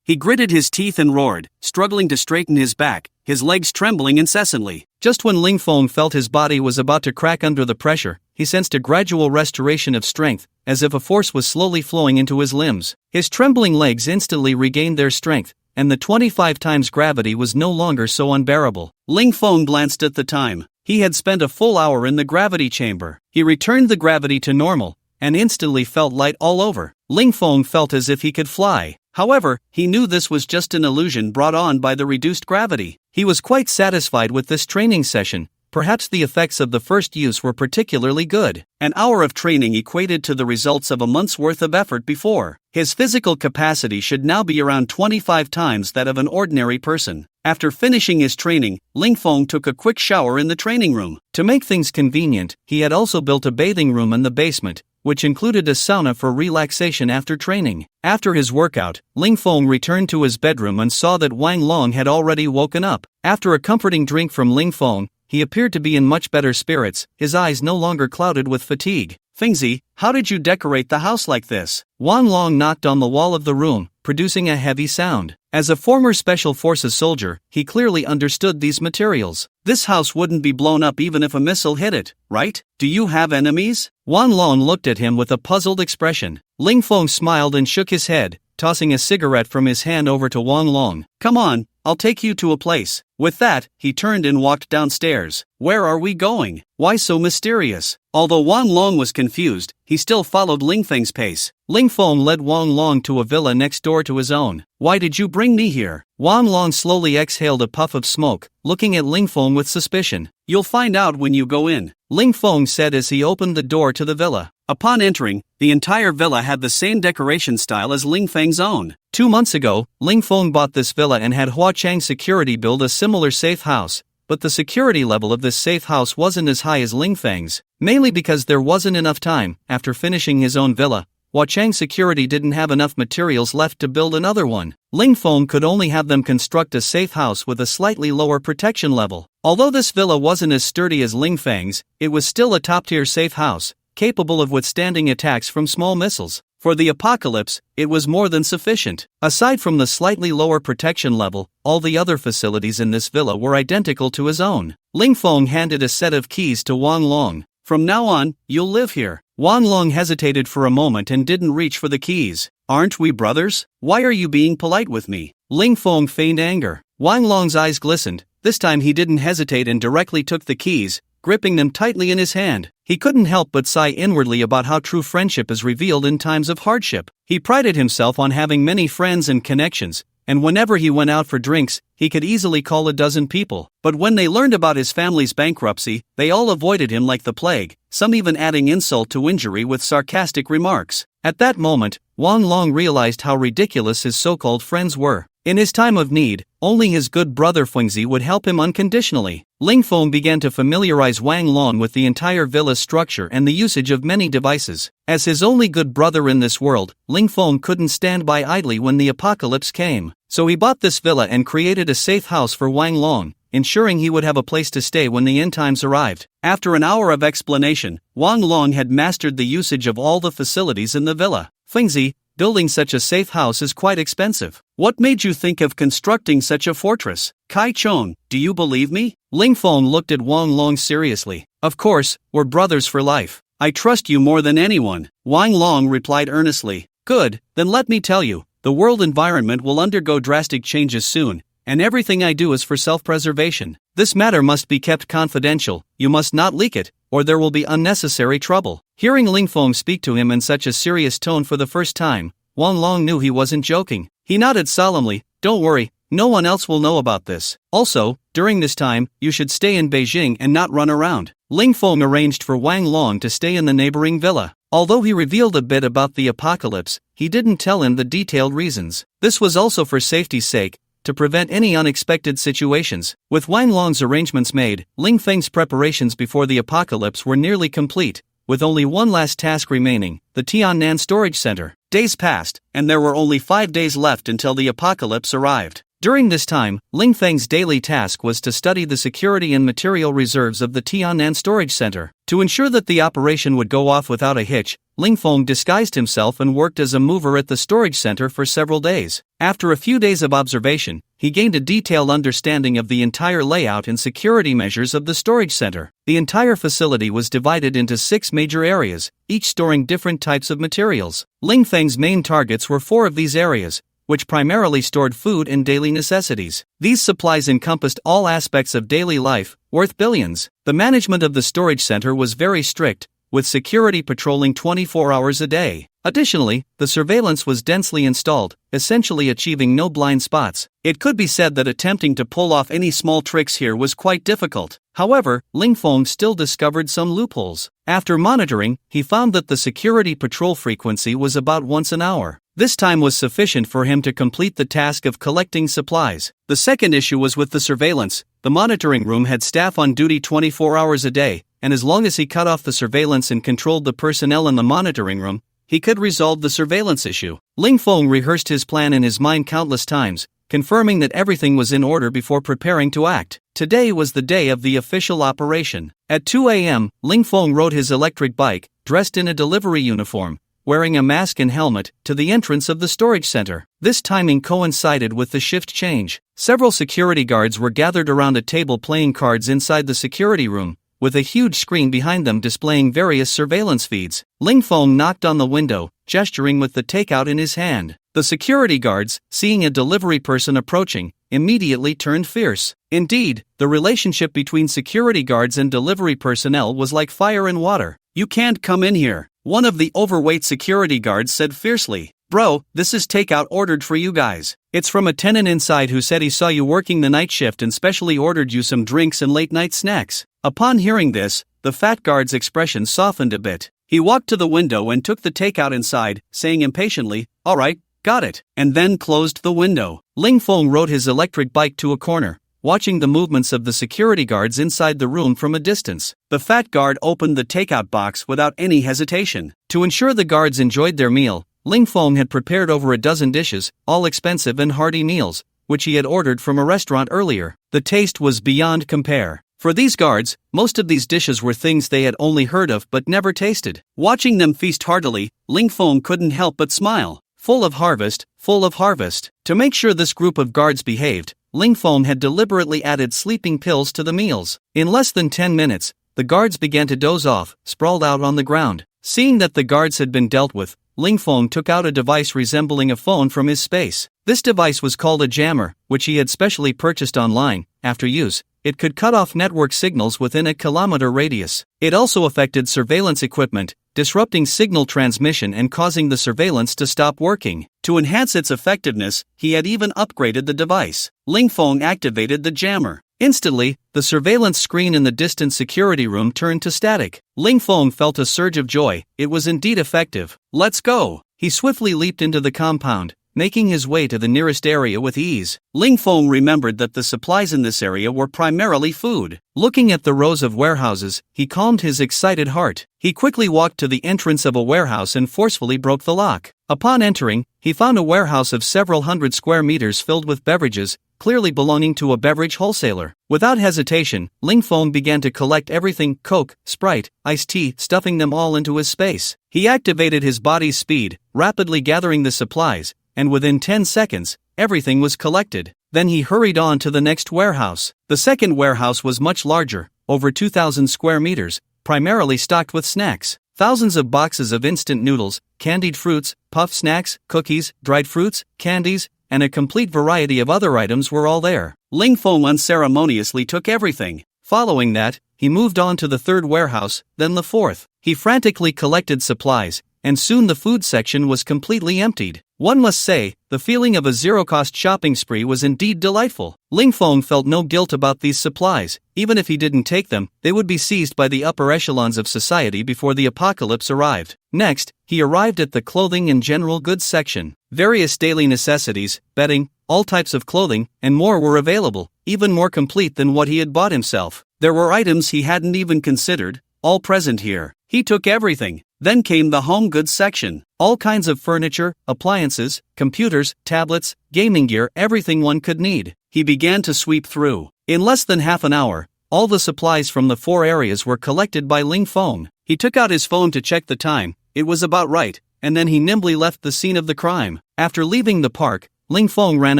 Speaker 1: He gritted his teeth and roared, struggling to straighten his back, his legs trembling incessantly. Just when Ling Feng felt his body was about to crack under the pressure, he sensed a gradual restoration of strength, as if a force was slowly flowing into his limbs. His trembling legs instantly regained their strength, and the 25 times gravity was no longer so unbearable. Ling Feng glanced at the time. He had spent a full hour in the gravity chamber. He returned the gravity to normal, and instantly felt light all over. Ling Feng felt as if he could fly. However, he knew this was just an illusion brought on by the reduced gravity. He was quite satisfied with this training session. Perhaps the effects of the first use were particularly good. An hour of training equated to the results of a month's worth of effort before. His physical capacity should now be around 25 times that of an ordinary person. After finishing his training, Ling Feng took a quick shower in the training room. To make things convenient, he had also built a bathing room in the basement, which included a sauna for relaxation after training. After his workout, Ling Feng returned to his bedroom and saw that Wang Long had already woken up. After a comforting drink from Ling Feng, he appeared to be in much better spirits, his eyes no longer clouded with fatigue. "Fingzi, how did you decorate the house like this?" Wang Long knocked on the wall of the room, producing a heavy sound. As a former Special Forces soldier, he clearly understood these materials. This house wouldn't be blown up even if a missile hit it, right? Do you have enemies? Wang Long looked at him with a puzzled expression. Ling Feng smiled and shook his head, tossing a cigarette from his hand over to Wang Long. "Come on, I'll take you to a place. With that, he turned and walked downstairs. Where are we going? Why so mysterious? Although Wang Long was confused, he still followed Ling Feng's pace. Ling Feng led Wang Long to a villa next door to his own. Why did you bring me here? Wang Long slowly exhaled a puff of smoke, looking at Ling Feng with suspicion. You'll find out when you go in, Ling Feng said as he opened the door to the villa. Upon entering, the entire villa had the same decoration style as Ling Feng's own. 2 months ago, Ling Feng bought this villa and had Hua Chang Security build a similar safe house, but the security level of this safe house wasn't as high as Ling Feng's, mainly because there wasn't enough time. After finishing his own villa, Hua Chang Security didn't have enough materials left to build another one. Ling Feng could only have them construct a safe house with a slightly lower protection level. Although this villa wasn't as sturdy as Ling Feng's, it was still a top-tier safe house, capable of withstanding attacks from small missiles. For the apocalypse, it was more than sufficient. Aside from the slightly lower protection level, all the other facilities in this villa were identical to his own. Ling Feng handed a set of keys to Wang Long. From now on, you'll live here. Wang Long hesitated for a moment and didn't reach for the keys. Aren't we brothers? Why are you being polite with me? Ling Feng feigned anger. Wang Long's eyes glistened. This time he didn't hesitate and directly took the keys, gripping them tightly in his hand. He couldn't help but sigh inwardly about how true friendship is revealed in times of hardship. He prided himself on having many friends and connections, and whenever he went out for drinks, he could easily call a dozen people. But when they learned about his family's bankruptcy, they all avoided him like the plague, some even adding insult to injury with sarcastic remarks. At that moment, Wang Long realized how ridiculous his so-called friends were. In his time of need, only his good brother Fengzi would help him unconditionally. Ling Feng began to familiarize Wang Long with the entire villa's structure and the usage of many devices. As his only good brother in this world, Ling Feng couldn't stand by idly when the apocalypse came. So he bought this villa and created a safe house for Wang Long, ensuring he would have a place to stay when the end times arrived. After an hour of explanation, Wang Long had mastered the usage of all the facilities in the villa. Fengzi, building such a safe house is quite expensive. What made you think of constructing such a fortress? Kai Chong, do you believe me? Ling Feng looked at Wang Long seriously. Of course, we're brothers for life. I trust you more than anyone. Wang Long replied earnestly. Good, then let me tell you, the world environment will undergo drastic changes soon, and everything I do is for self-preservation. This matter must be kept confidential, you must not leak it, or there will be unnecessary trouble. Hearing Ling Feng speak to him in such a serious tone for the first time, Wang Long knew he wasn't joking. He nodded solemnly. Don't worry, no one else will know about this. Also, during this time, you should stay in Beijing and not run around. Ling Feng arranged for Wang Long to stay in the neighboring villa. Although he revealed a bit about the apocalypse, he didn't tell him the detailed reasons. This was also for safety's sake, to prevent any unexpected situations. With Wang Long's arrangements made, Ling Feng's preparations before the apocalypse were nearly complete, with only one last task remaining, the Tiannan storage center. Days passed, and there were only 5 days left until the apocalypse arrived. During this time, Ling Feng's daily task was to study the security and material reserves of the Tiannan storage center. To ensure that the operation would go off without a hitch, Ling Feng disguised himself and worked as a mover at the storage center for several days. After a few days of observation, he gained a detailed understanding of the entire layout and security measures of the storage center. The entire facility was divided into 6 major areas, each storing different types of materials. Ling Feng's main targets were 4 of these areas, which primarily stored food and daily necessities. These supplies encompassed all aspects of daily life, worth billions. The management of the storage center was very strict, with security patrolling 24 hours a day. Additionally, the surveillance was densely installed, essentially achieving no blind spots. It could be said that attempting to pull off any small tricks here was quite difficult. However, Ling Feng still discovered some loopholes. After monitoring, he found that the security patrol frequency was about once an hour. This time was sufficient for him to complete the task of collecting supplies. The second issue was with the surveillance. The monitoring room had staff on duty 24 hours a day, and as long as he cut off the surveillance and controlled the personnel in the monitoring room, he could resolve the surveillance issue. Ling Feng rehearsed his plan in his mind countless times, confirming that everything was in order before preparing to act. Today was the day of the official operation. At 2 a.m., Ling Feng rode his electric bike, dressed in a delivery uniform, wearing a mask and helmet, to the entrance of the storage center. This timing coincided with the shift change. Several security guards were gathered around a table playing cards inside the security room, with a huge screen behind them displaying various surveillance feeds. Ling Feng knocked on the window, gesturing with the takeout in his hand. The security guards, seeing a delivery person approaching, immediately turned fierce. Indeed, the relationship between security guards and delivery personnel was like fire and water. "You can't come in here," one of the overweight security guards said fiercely. "Bro, this is takeout ordered for you guys. It's from a tenant inside who said he saw you working the night shift and specially ordered you some drinks and late-night snacks." Upon hearing this, the fat guard's expression softened a bit. He walked to the window and took the takeout inside, saying impatiently, "All right, got it," and then closed the window. Ling Feng rode his electric bike to a corner, watching the movements of the security guards inside the room from a distance. The fat guard opened the takeout box without any hesitation. To ensure the guards enjoyed their meal, Ling Feng had prepared over a dozen dishes, all expensive and hearty meals, which he had ordered from a restaurant earlier. The taste was beyond compare. For these guards, most of these dishes were things they had only heard of but never tasted. Watching them feast heartily, Ling Feng couldn't help but smile. Full of harvest, full of harvest. To make sure this group of guards behaved, Ling Feng had deliberately added sleeping pills to the meals. In less than 10 minutes, the guards began to doze off, sprawled out on the ground. Seeing that the guards had been dealt with, Ling Feng took out a device resembling a phone from his space. This device was called a jammer, which he had specially purchased online. After use, it could cut off network signals within a kilometer radius. It also affected surveillance equipment, disrupting signal transmission and causing the surveillance to stop working. To enhance its effectiveness, he had even upgraded the device. Ling Feng activated the jammer. Instantly, the surveillance screen in the distant security room turned to static. Ling Feng felt a surge of joy. It was indeed effective. "Let's go!" He swiftly leaped into the compound, making his way to the nearest area with ease. Ling Feng remembered that the supplies in this area were primarily food. Looking at the rows of warehouses, he calmed his excited heart. He quickly walked to the entrance of a warehouse and forcefully broke the lock. Upon entering, he found a warehouse of several hundred square meters filled with beverages, clearly belonging to a beverage wholesaler. Without hesitation, Ling Feng began to collect everything: Coke, Sprite, iced tea, stuffing them all into his space. He activated his body's speed, rapidly gathering the supplies, and within 10 seconds, everything was collected. Then he hurried on to the next warehouse. The second warehouse was much larger, over 2,000 square meters, primarily stocked with snacks. Thousands of boxes of instant noodles, candied fruits, puff snacks, cookies, dried fruits, candies, and a complete variety of other items were all there. Ling Feng unceremoniously took everything. Following that, he moved on to the third warehouse, then the fourth. He frantically collected supplies, and soon the food section was completely emptied. One must say, the feeling of a zero-cost shopping spree was indeed delightful. Ling Feng felt no guilt about these supplies. Even if he didn't take them, they would be seized by the upper echelons of society before the apocalypse arrived. Next, he arrived at the clothing and general goods section. Various daily necessities, bedding, all types of clothing, and more were available, even more complete than what he had bought himself. There were items he hadn't even considered, all present here. He took everything. Then came the home goods section. All kinds of furniture, appliances, computers, tablets, gaming gear, everything one could need. He began to sweep through. In less than half an hour, all the supplies from the 4 areas were collected by Ling Feng. He took out his phone to check the time. It was about right, and then he nimbly left the scene of the crime. After leaving the park, Ling Feng ran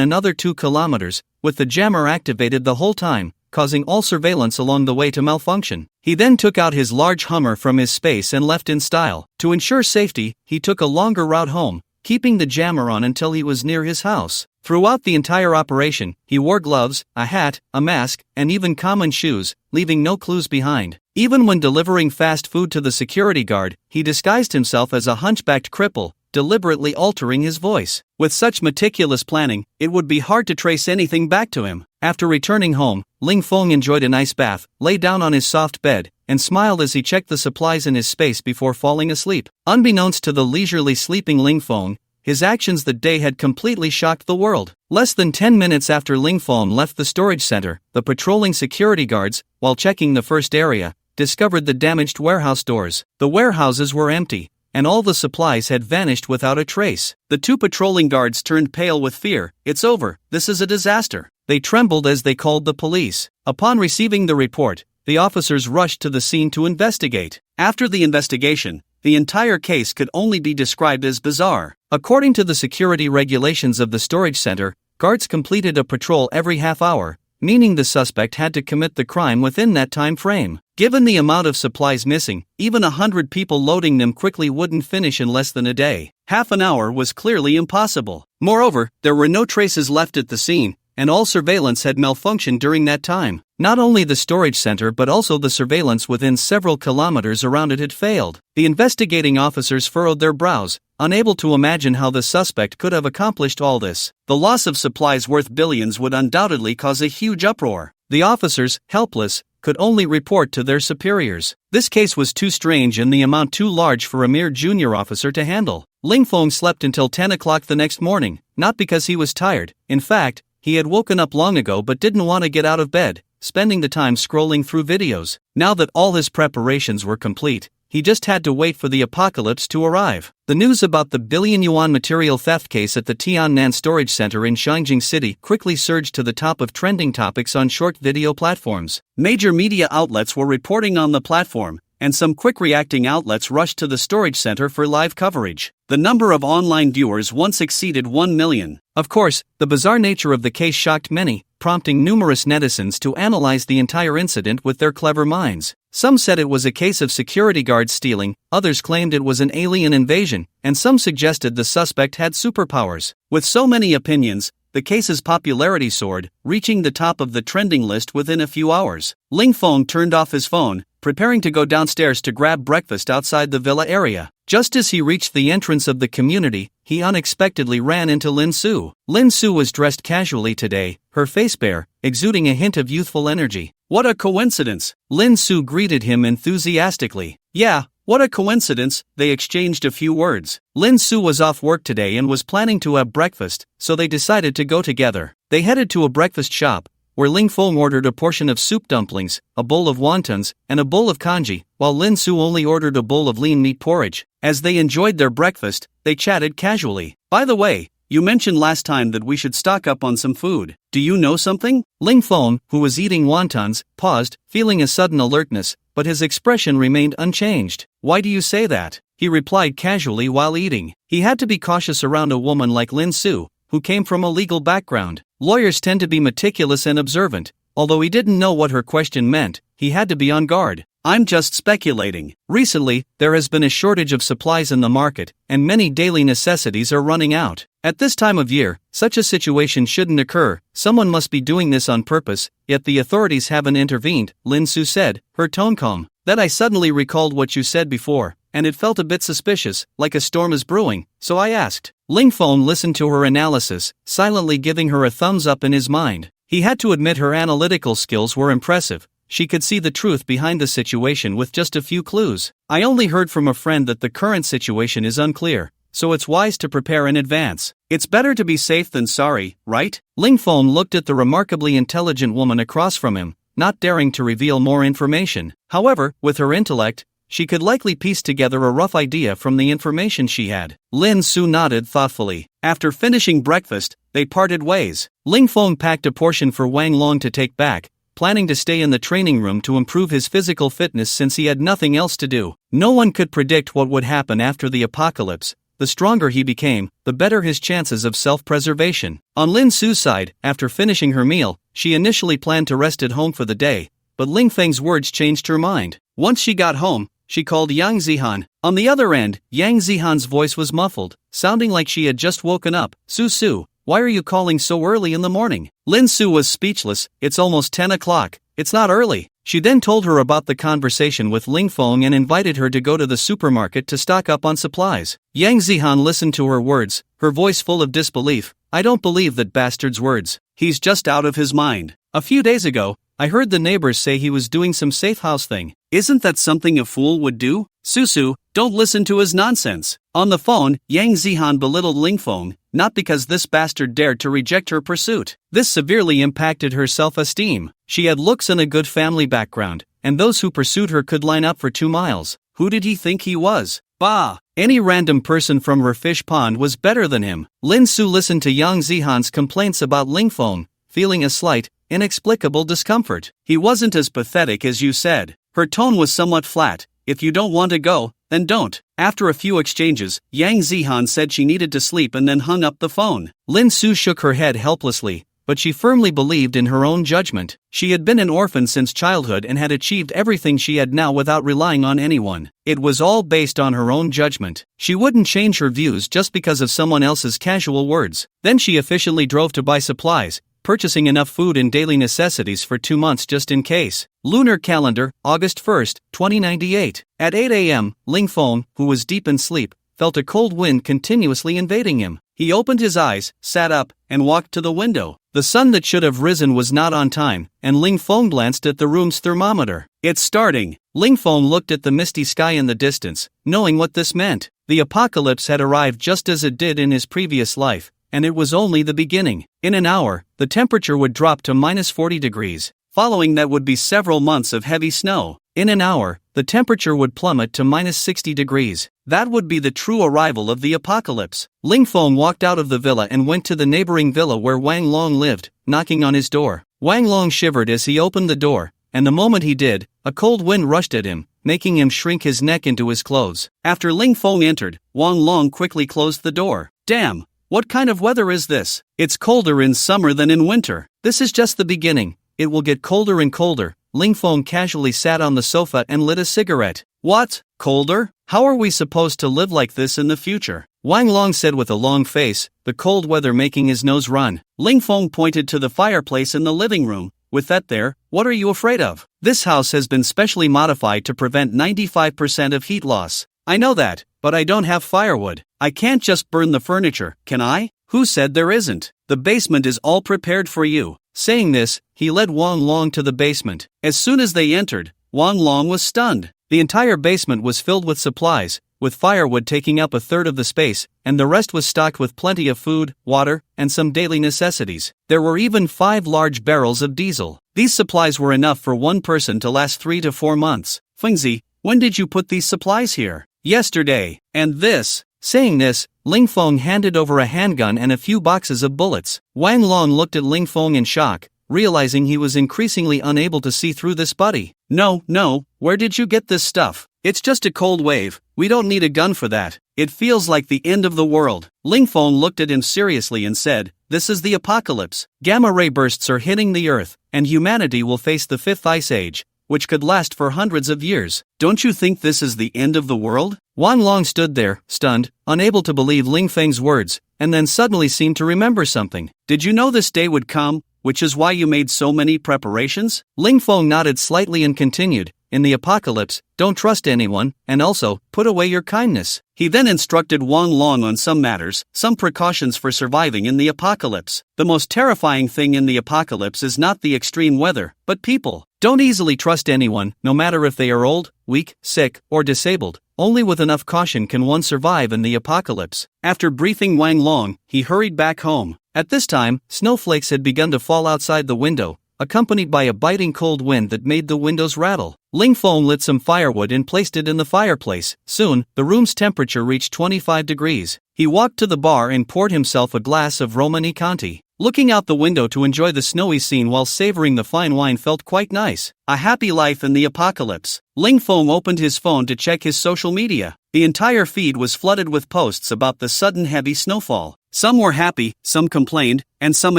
Speaker 1: another 2 kilometers, with the jammer activated the whole time, causing all surveillance along the way to malfunction. He then took out his large Hummer from his space and left in style. To ensure safety, he took a longer route home, keeping the jammer on until he was near his house. Throughout the entire operation, he wore gloves, a hat, a mask, and even common shoes, leaving no clues behind. Even when delivering fast food to the security guard, he disguised himself as a hunchbacked cripple, deliberately altering his voice. With such meticulous planning, it would be hard to trace anything back to him. After returning home, Ling Feng enjoyed a nice bath, lay down on his soft bed, and smiled as he checked the supplies in his space before falling asleep. Unbeknownst to the leisurely sleeping Ling Feng, his actions that day had completely shocked the world. Less than 10 minutes after Ling Feng left the storage center, the patrolling security guards, while checking the first area, discovered the damaged warehouse doors. The warehouses were empty, and all the supplies had vanished without a trace. The 2 patrolling guards turned pale with fear. "It's over. This is a disaster." They trembled as they called the police. Upon receiving the report, the officers rushed to the scene to investigate. After the investigation, the entire case could only be described as bizarre. According to the security regulations of the storage center, guards completed a patrol every half hour, meaning the suspect had to commit the crime within that time frame. Given the amount of supplies missing, even 100 people loading them quickly wouldn't finish in less than a day. Half an hour was clearly impossible. Moreover, there were no traces left at the scene, and all surveillance had malfunctioned during that time. Not only the storage center but also the surveillance within several kilometers around it had failed. The investigating officers furrowed their brows, unable to imagine how the suspect could have accomplished all this. The loss of supplies worth billions would undoubtedly cause a huge uproar. The officers, helpless, could only report to their superiors. This case was too strange and the amount too large for a mere junior officer to handle. Ling Feng slept until 10 o'clock the next morning, not because he was tired. In fact, he had woken up long ago but didn't want to get out of bed, spending the time scrolling through videos. Now that all his preparations were complete, he just had to wait for the apocalypse to arrive. The news about the billion-yuan material theft case at the Tiannan storage center in Shangjing City quickly surged to the top of trending topics on short video platforms. Major media outlets were reporting on the platform, and some quick-reacting outlets rushed to the storage center for live coverage. The number of online viewers once exceeded 1 million. Of course, the bizarre nature of the case shocked many, prompting numerous netizens to analyze the entire incident with their clever minds. Some said it was a case of security guards stealing, others claimed it was an alien invasion, and some suggested the suspect had superpowers. With so many opinions, the case's popularity soared, reaching the top of the trending list within a few hours. Ling Feng turned off his phone, preparing to go downstairs to grab breakfast outside the villa area. Just as he reached the entrance of the community, he unexpectedly ran into Lin Su. Lin Su was dressed casually today, her face bare, exuding a hint of youthful energy. What a coincidence! Lin Su greeted him enthusiastically. Yeah, what a coincidence, they exchanged a few words. Lin Su was off work today and was planning to have breakfast, so they decided to go together. They headed to a breakfast shop, where Ling Feng ordered a portion of soup dumplings, a bowl of wontons, and a bowl of congee, while Lin Su only ordered a bowl of lean meat porridge. As they enjoyed their breakfast, they chatted casually. By the way, you mentioned last time that we should stock up on some food. Do you know something? Ling Feng, who was eating wontons, paused, feeling a sudden alertness, but his expression remained unchanged. Why do you say that? He replied casually while eating. He had to be cautious around a woman like Lin Su, who came from a legal background. Lawyers tend to be meticulous and observant. Although he didn't know what her question meant, he had to be on guard. I'm just speculating. Recently, there has been a shortage of supplies in the market, and many daily necessities are running out. At this time of year, such a situation shouldn't occur. Someone must be doing this on purpose, yet the authorities haven't intervened, Lin Su said, her tone calm. Then I suddenly recalled what you said before, and it felt a bit suspicious, like a storm is brewing, so I asked. Ling Feng listened to her analysis, silently giving her a thumbs up in his mind. He had to admit her analytical skills were impressive. She could see the truth behind the situation with just a few clues. I only heard from a friend that the current situation is unclear, so it's wise to prepare in advance. It's better to be safe than sorry, right? Ling Feng looked at the remarkably intelligent woman across from him, not daring to reveal more information. However, with her intellect, she could likely piece together a rough idea from the information she had. Lin Su nodded thoughtfully. After finishing breakfast, they parted ways. Ling Feng packed a portion for Wang Long to take back, planning to stay in the training room to improve his physical fitness since he had nothing else to do. No one could predict what would happen after the apocalypse. The stronger he became, the better his chances of self-preservation. On Lin Su's side, after finishing her meal, she initially planned to rest at home for the day, but Ling Feng's words changed her mind. Once she got home, she called Yang Zihan. On the other end, Yang Zihan's voice was muffled, sounding like she had just woken up. Su, why are you calling so early in the morning? Lin Su was speechless. It's almost 10 o'clock. It's not early. She then told her about the conversation with Ling Feng and invited her to go to the supermarket to stock up on supplies. Yang Zihan listened to her words, her voice full of disbelief. I don't believe that bastard's words. He's just out of his mind. A few days ago, I heard the neighbors say he was doing some Safehouse thing. Isn't that something a fool would do? Su, don't listen to his nonsense. On the phone, Yang Zihan belittled Ling Feng, not because this bastard dared to reject her pursuit. This severely impacted her self-esteem. She had looks and a good family background, and those who pursued her could line up for 2 miles. Who did he think he was? Bah! Any random person from her fish pond was better than him. Lin Su listened to Yang Zihan's complaints about Ling Feng, feeling a slight, inexplicable discomfort. He wasn't as pathetic as you said. Her tone was somewhat flat. If you don't want to go, then don't. After a few exchanges, Yang Zihan said she needed to sleep and then hung up the phone. Lin Su shook her head helplessly, but she firmly believed in her own judgment. She had been an orphan since childhood and had achieved everything she had now without relying on anyone. It was all based on her own judgment. She wouldn't change her views just because of someone else's casual words. Then she efficiently drove to buy supplies, purchasing enough food and daily necessities for 2 months just in case. Lunar calendar, August 1st, 2098. At 8 a.m., Ling Feng, who was deep in sleep, felt a cold wind continuously invading him. He opened his eyes, sat up, and walked to the window. The sun that should have risen was not on time, and Ling Feng glanced at the room's thermometer. It's starting. Ling Feng looked at the misty sky in the distance, knowing what this meant. The apocalypse had arrived just as it did in his previous life, and it was only the beginning. In an hour, the temperature would drop to minus 40 degrees. Following that would be several months of heavy snow. In an hour, the temperature would plummet to minus 60 degrees. That would be the true arrival of the apocalypse. Ling Feng walked out of the villa and went to the neighboring villa where Wang Long lived, knocking on his door. Wang Long shivered as he opened the door, and the moment he did, a cold wind rushed at him, making him shrink his neck into his clothes. After Ling Feng entered, Wang Long quickly closed the door. Damn! What kind of weather is this? It's colder in summer than in winter. This is just the beginning. It will get colder and colder. Ling Feng casually sat on the sofa and lit a cigarette. What? Colder? How are we supposed to live like this in the future? Wang Long said with a long face, the cold weather making his nose run. Ling Feng pointed to the fireplace in the living room. With that there, what are you afraid of? This house has been specially modified to prevent 95% of heat loss. I know that, but I don't have firewood. I can't just burn the furniture, can I? Who said there isn't? The basement is all prepared for you. Saying this, he led Wang Long to the basement. As soon as they entered, Wang Long was stunned. The entire basement was filled with supplies, with firewood taking up a third of the space, and the rest was stocked with plenty of food, water, and some daily necessities. There were even 5 large barrels of diesel. These supplies were enough for one person to last 3 to 4 months. Fengzi, when did you put these supplies here? Yesterday. And this? Saying this, Ling Feng handed over a handgun and a few boxes of bullets. Wang Long looked at Ling Feng in shock, realizing he was increasingly unable to see through this buddy. No, where did you get this stuff? It's just a cold wave, we don't need a gun for that. It feels like the end of the world. Ling Feng looked at him seriously and said, this is the apocalypse. Gamma ray bursts are hitting the earth, and humanity will face the 5th ice age, which could last for hundreds of years. Don't you think this is the end of the world? Wang Long stood there, stunned, unable to believe Ling Feng's words, and then suddenly seemed to remember something. Did you know this day would come, which is why you made so many preparations? Ling Feng nodded slightly and continued, in the apocalypse, don't trust anyone, and also, put away your kindness. He then instructed Wang Long on some matters, some precautions for surviving in the apocalypse. The most terrifying thing in the apocalypse is not the extreme weather, but people. Don't easily trust anyone, no matter if they are old, weak, sick, or disabled. Only with enough caution can one survive in the apocalypse. After briefing Wang Long, he hurried back home. At this time, snowflakes had begun to fall outside the window, accompanied by a biting cold wind that made the windows rattle. Ling Feng lit some firewood and placed it in the fireplace. Soon, the room's temperature reached 25 degrees. He walked to the bar and poured himself a glass of Romani Conti. Looking out the window to enjoy the snowy scene while savoring the fine wine felt quite nice. A happy life in the apocalypse. Ling Feng opened his phone to check his social media. The entire feed was flooded with posts about the sudden heavy snowfall. Some were happy, some complained, and some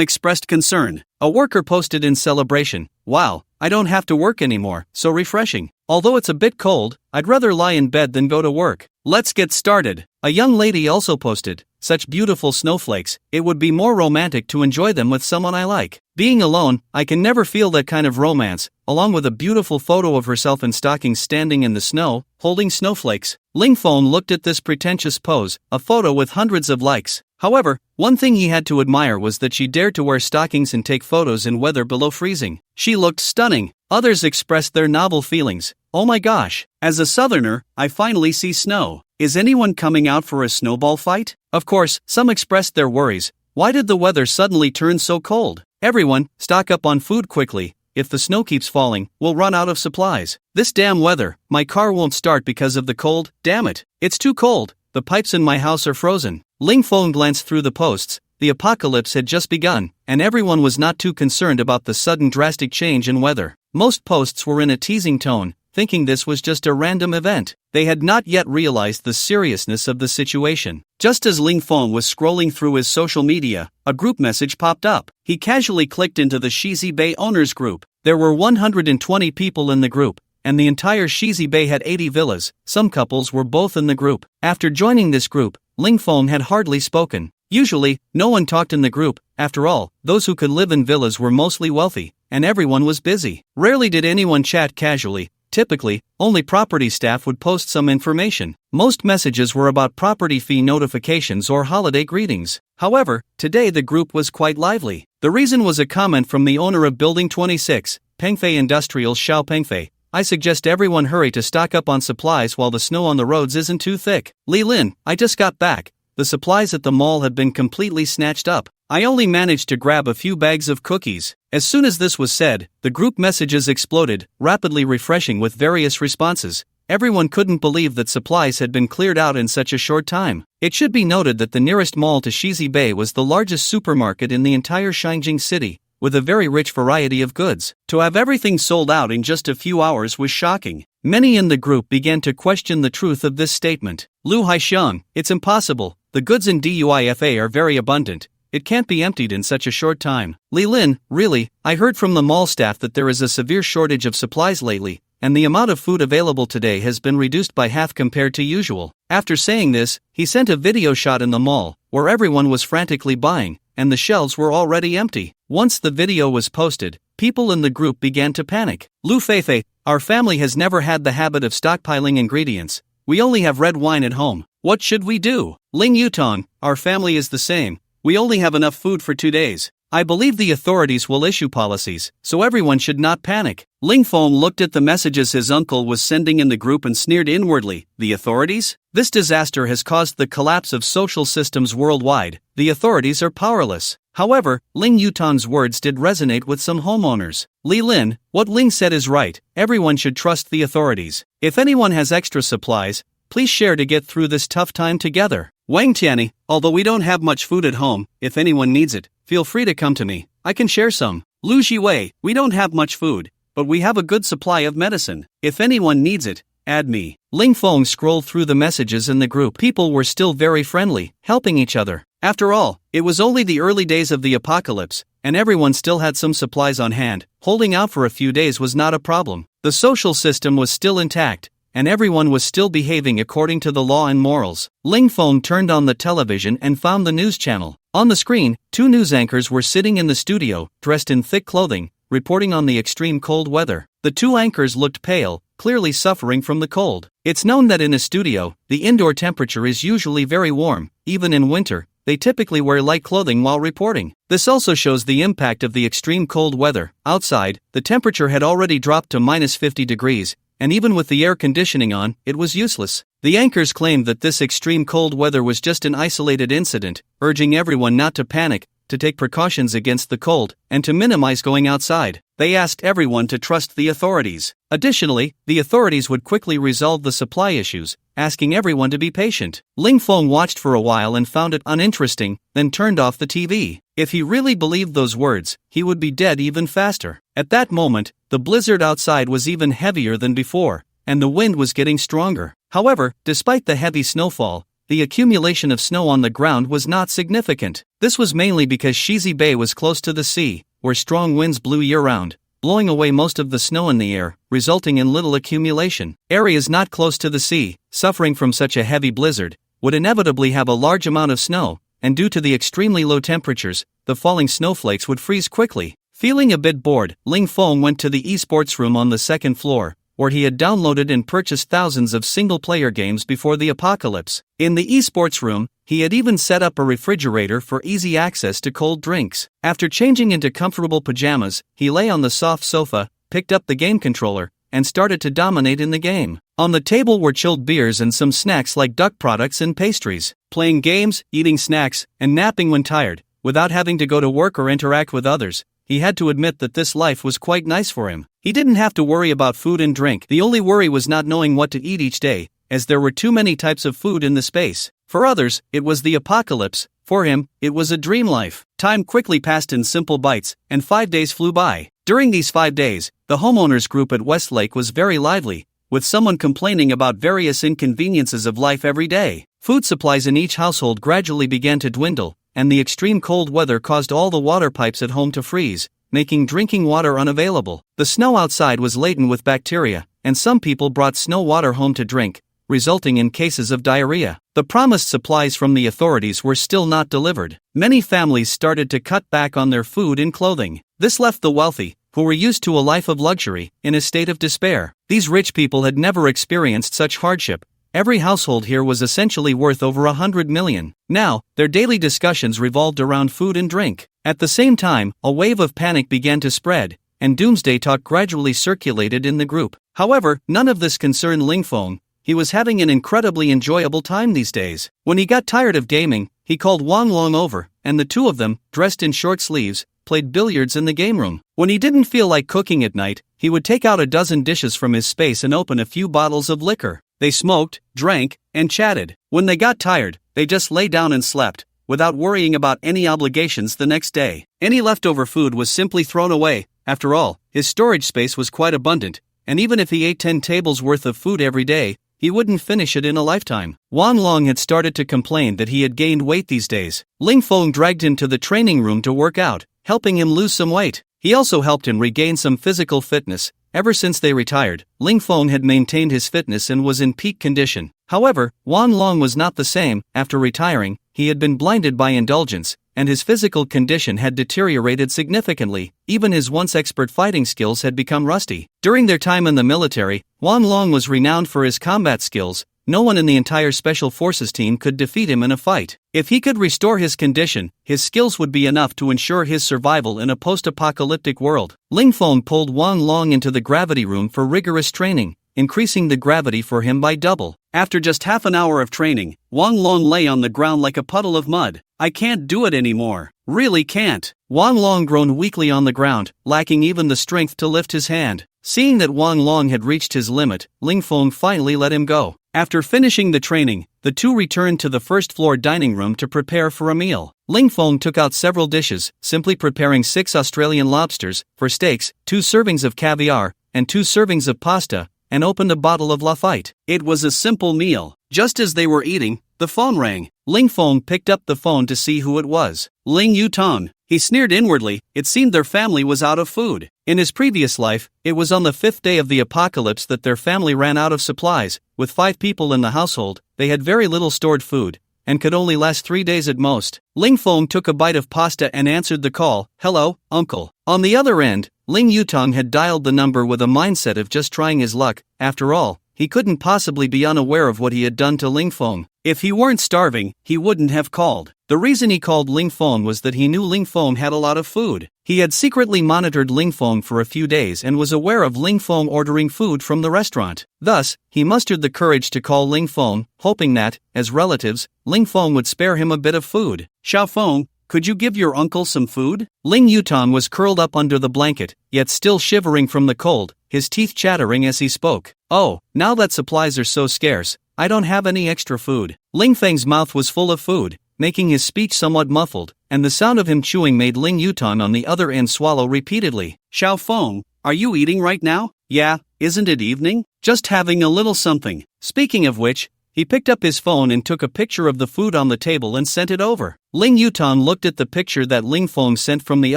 Speaker 1: expressed concern. A worker posted in celebration, "Wow, I don't have to work anymore, so refreshing. Although it's a bit cold, I'd rather lie in bed than go to work. Let's get started." A young lady also posted, "Such beautiful snowflakes, it would be more romantic to enjoy them with someone I like. Being alone, I can never feel that kind of romance," along with a beautiful photo of herself in stockings standing in the snow, holding snowflakes. Ling Feng looked at this pretentious pose, a photo with hundreds of likes. However, one thing he had to admire was that she dared to wear stockings and take photos in weather below freezing. She looked stunning. Others expressed their novel feelings. "Oh my gosh, as a southerner, I finally see snow. Is anyone coming out for a snowball fight?" Of course, some expressed their worries. Why did the weather suddenly turn so cold? Everyone, stock up on food quickly. If the snow keeps falling, we'll run out of supplies. This damn weather, my car won't start because of the cold, damn it. It's too cold, the pipes in my house are frozen. Ling Feng glanced through the posts. The apocalypse had just begun, and everyone was not too concerned about the sudden drastic change in weather. Most posts were in a teasing tone, thinking this was just a random event. They had not yet realized the seriousness of the situation. Just as Ling Feng was scrolling through his social media, a group message popped up. He casually clicked into the Shizi Bay Owners group. There were 120 people in the group, and the entire Shizi Bay had 80 villas. Some couples were both in the group. After joining this group, Ling Feng had hardly spoken. Usually, no one talked in the group. After all, those who could live in villas were mostly wealthy, and everyone was busy. Rarely did anyone chat casually. Typically, only property staff would post some information. Most messages were about property fee notifications or holiday greetings. However, today the group was quite lively. The reason was a comment from the owner of Building 26, Pengfei Industrial Xiao Pengfei. I suggest everyone hurry to stock up on supplies while the snow on the roads isn't too thick. Li Lin, I just got back. The supplies at the mall have been completely snatched up. I only managed to grab a few bags of cookies. As soon as this was said, the group messages exploded, rapidly refreshing with various responses. Everyone couldn't believe that supplies had been cleared out in such a short time. It should be noted that the nearest mall to Shizi Bay was the largest supermarket in the entire Shangjing city, with a very rich variety of goods. To have everything sold out in just a few hours was shocking. Many in the group began to question the truth of this statement. Lu Haixiang, it's impossible. The goods in DUIFA are very abundant. It can't be emptied in such a short time. Li Lin, really, I heard from the mall staff that there is a severe shortage of supplies lately, and the amount of food available today has been reduced by half compared to usual. After saying this, he sent a video shot in the mall, where everyone was frantically buying, and the shelves were already empty. Once the video was posted, people in the group began to panic. Lu Feifei, our family has never had the habit of stockpiling ingredients. We only have red wine at home. What should we do? Ling Yutong, our family is the same. We only have enough food for 2 days. I believe the authorities will issue policies, so everyone should not panic. Ling Feng looked at the messages his uncle was sending in the group and sneered inwardly. The authorities? This disaster has caused the collapse of social systems worldwide. The authorities are powerless. However, Ling Yutong's words did resonate with some homeowners. Li Lin, what Ling said is right. Everyone should trust the authorities. If anyone has extra supplies, please share to get through this tough time together. Wang Tianyi, although we don't have much food at home, if anyone needs it, feel free to come to me. I can share some. Lu Jiwei, we don't have much food, but we have a good supply of medicine. If anyone needs it, add me. Ling Feng scrolled through the messages in the group. People were still very friendly, helping each other. After all, it was only the early days of the apocalypse, and everyone still had some supplies on hand. Holding out for a few days was not a problem. The social system was still intact, and everyone was still behaving according to the law and morals. Ling Feng turned on the television and found the news channel. On the screen, 2 news anchors were sitting in the studio, dressed in thick clothing, reporting on the extreme cold weather. The 2 anchors looked pale, clearly suffering from the cold. It's known that in a studio, the indoor temperature is usually very warm. Even in winter, they typically wear light clothing while reporting. This also shows the impact of the extreme cold weather. Outside, the temperature had already dropped to minus 50 degrees, and even with the air conditioning on, it was useless. The anchors claimed that this extreme cold weather was just an isolated incident, urging everyone not to panic, to take precautions against the cold, and to minimize going outside. They asked everyone to trust the authorities. Additionally, the authorities would quickly resolve the supply issues, asking everyone to be patient. Ling Feng watched for a while and found it uninteresting, then turned off the TV. If he really believed those words, he would be dead even faster. At that moment, the blizzard outside was even heavier than before, and the wind was getting stronger. However, despite the heavy snowfall, the accumulation of snow on the ground was not significant. This was mainly because Shizi Bay was close to the sea, where strong winds blew year-round, blowing away most of the snow in the air, resulting in little accumulation. Areas not close to the sea, suffering from such a heavy blizzard, would inevitably have a large amount of snow, and due to the extremely low temperatures, the falling snowflakes would freeze quickly. Feeling a bit bored, Ling Feng went to the esports room on the second floor, where he had downloaded and purchased thousands of single-player games before the apocalypse. In the esports room, he had even set up a refrigerator for easy access to cold drinks. After changing into comfortable pajamas, he lay on the soft sofa, picked up the game controller, and started to dominate in the game. On the table were chilled beers and some snacks like duck products and pastries. Playing games, eating snacks, and napping when tired, without having to go to work or interact with others, he had to admit that this life was quite nice for him. He didn't have to worry about food and drink. The only worry was not knowing what to eat each day, as there were too many types of food in the space. For others, it was the apocalypse. For him, it was a dream life. Time quickly passed in simple bites, and 5 days flew by. During these 5 days, the homeowners group at Westlake was very lively, with someone complaining about various inconveniences of life every day. Food supplies in each household gradually began to dwindle, and the extreme cold weather caused all the water pipes at home to freeze, making drinking water unavailable. The snow outside was laden with bacteria, and some people brought snow water home to drink, resulting in cases of diarrhea. The promised supplies from the authorities were still not delivered. Many families started to cut back on their food and clothing. This left the wealthy, who were used to a life of luxury, in a state of despair. These rich people had never experienced such hardship. Every household here was essentially worth over 100 million. Now, their daily discussions revolved around food and drink. At the same time, a wave of panic began to spread, and doomsday talk gradually circulated in the group. However, none of this concerned Ling Feng. He was having an incredibly enjoyable time these days. When he got tired of gaming, he called Wang Long over, and the two of them, dressed in short sleeves, played billiards in the game room. When he didn't feel like cooking at night, he would take out a dozen dishes from his space and open a few bottles of liquor. They smoked, drank, and chatted. When they got tired, they just lay down and slept, without worrying about any obligations the next day. Any leftover food was simply thrown away. After all, his storage space was quite abundant, and even if he ate 10 tables worth of food every day, he wouldn't finish it in a lifetime. Wang Long had started to complain that he had gained weight these days. Ling Feng dragged him to the training room to work out, helping him lose some weight. He also helped him regain some physical fitness. Ever since they retired, Ling Feng had maintained his fitness and was in peak condition. However, Wang Long was not the same. After retiring, he had been blinded by indulgence, and his physical condition had deteriorated significantly. Even his once expert fighting skills had become rusty. During their time in the military, Wang Long was renowned for his combat skills. No one in the entire Special Forces team could defeat him in a fight. If he could restore his condition, his skills would be enough to ensure his survival in a post-apocalyptic world. Ling Feng pulled Wang Long into the gravity room for rigorous training, increasing the gravity for him by double. After just half an hour of training, Wang Long lay on the ground like a puddle of mud. "I can't do it anymore. Really can't." Wang Long groaned weakly on the ground, lacking even the strength to lift his hand. Seeing that Wang Long had reached his limit, Ling Feng finally let him go. After finishing the training, the two returned to the first-floor dining room to prepare for a meal. Ling Feng took out several dishes, simply preparing 6 Australian lobsters, for steaks, 2 servings of caviar, and 2 servings of pasta, and opened a bottle of Lafite. It was a simple meal. Just as they were eating, the phone rang. Ling Feng picked up the phone to see who it was. Ling Yutong. He sneered inwardly. It seemed their family was out of food. In his previous life, it was on the 5th day of the apocalypse that their family ran out of supplies. With 5 people in the household, they had very little stored food, and could only last 3 days at most. Ling Feng took a bite of pasta and answered the call. "Hello, uncle." On the other end, Ling Yutong had dialed the number with a mindset of just trying his luck. After all, he couldn't possibly be unaware of what he had done to Ling Feng. If he weren't starving, he wouldn't have called. The reason he called Ling Feng was that he knew Ling Feng had a lot of food. He had secretly monitored Ling Feng for a few days and was aware of Ling Feng ordering food from the restaurant. Thus, he mustered the courage to call Ling Feng, hoping that, as relatives, Ling Feng would spare him a bit of food. "Xiao Feng, could you give your uncle some food?" Ling Yutong was curled up under the blanket, yet still shivering from the cold, his teeth chattering as he spoke. "Oh, now that supplies are so scarce, I don't have any extra food." Ling Feng's mouth was full of food, making his speech somewhat muffled, and the sound of him chewing made Ling Yutong on the other end swallow repeatedly. "Xiao Feng, are you eating right now?" "Yeah, isn't it evening? Just having a little something." Speaking of which, he picked up his phone and took a picture of the food on the table and sent it over. Ling Yutong looked at the picture that Ling Feng sent from the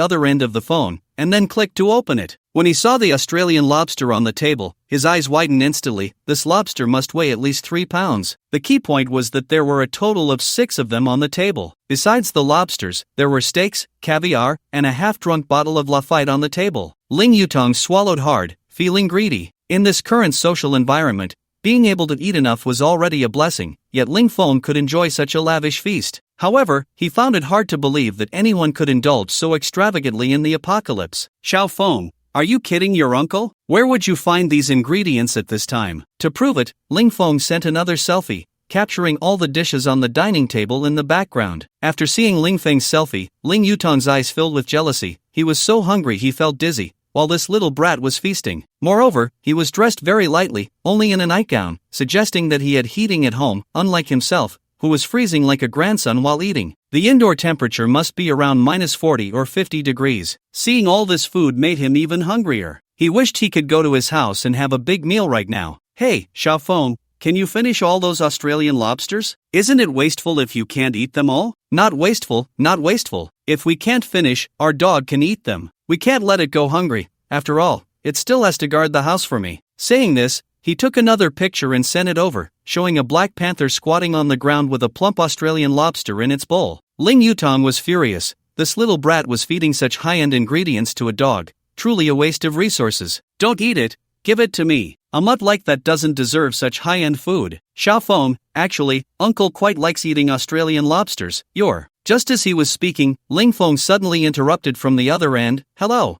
Speaker 1: other end of the phone, and then clicked to open it. When he saw the Australian lobster on the table, his eyes widened instantly. This lobster must weigh at least 3 pounds. The key point was that there were a total of 6 of them on the table. Besides the lobsters, there were steaks, caviar, and a half-drunk bottle of Lafite on the table. Ling Yutong swallowed hard, feeling greedy. In this current social environment, being able to eat enough was already a blessing, yet Ling Feng could enjoy such a lavish feast. However, he found it hard to believe that anyone could indulge so extravagantly in the apocalypse. "Xiao Feng, are you kidding your uncle? Where would you find these ingredients at this time?" To prove it, Ling Feng sent another selfie, capturing all the dishes on the dining table in the background. After seeing Ling Feng's selfie, Ling Yutong's eyes filled with jealousy. He was so hungry he felt dizzy, while this little brat was feasting. Moreover, he was dressed very lightly, only in a nightgown, suggesting that he had heating at home, unlike himself, who was freezing like a grandson while eating. The indoor temperature must be around -40 or 50 degrees. Seeing all this food made him even hungrier. He wished he could go to his house and have a big meal right now. "Hey, Xiao Feng, can you finish all those Australian lobsters? Isn't it wasteful if you can't eat them all?" "Not wasteful, not wasteful. If we can't finish, our dog can eat them. We can't let it go hungry. After all, it still has to guard the house for me." Saying this, he took another picture and sent it over, showing a black panther squatting on the ground with a plump Australian lobster in its bowl. Ling Yutong was furious. This little brat was feeding such high-end ingredients to a dog, truly a waste of resources. Don't eat it, give it to me. A mutt like that doesn't deserve such high-end food. Xiaofeng, actually, Uncle quite likes eating Australian lobsters. You're. Just as he was speaking, Ling Feng suddenly interrupted from the other end. Hello,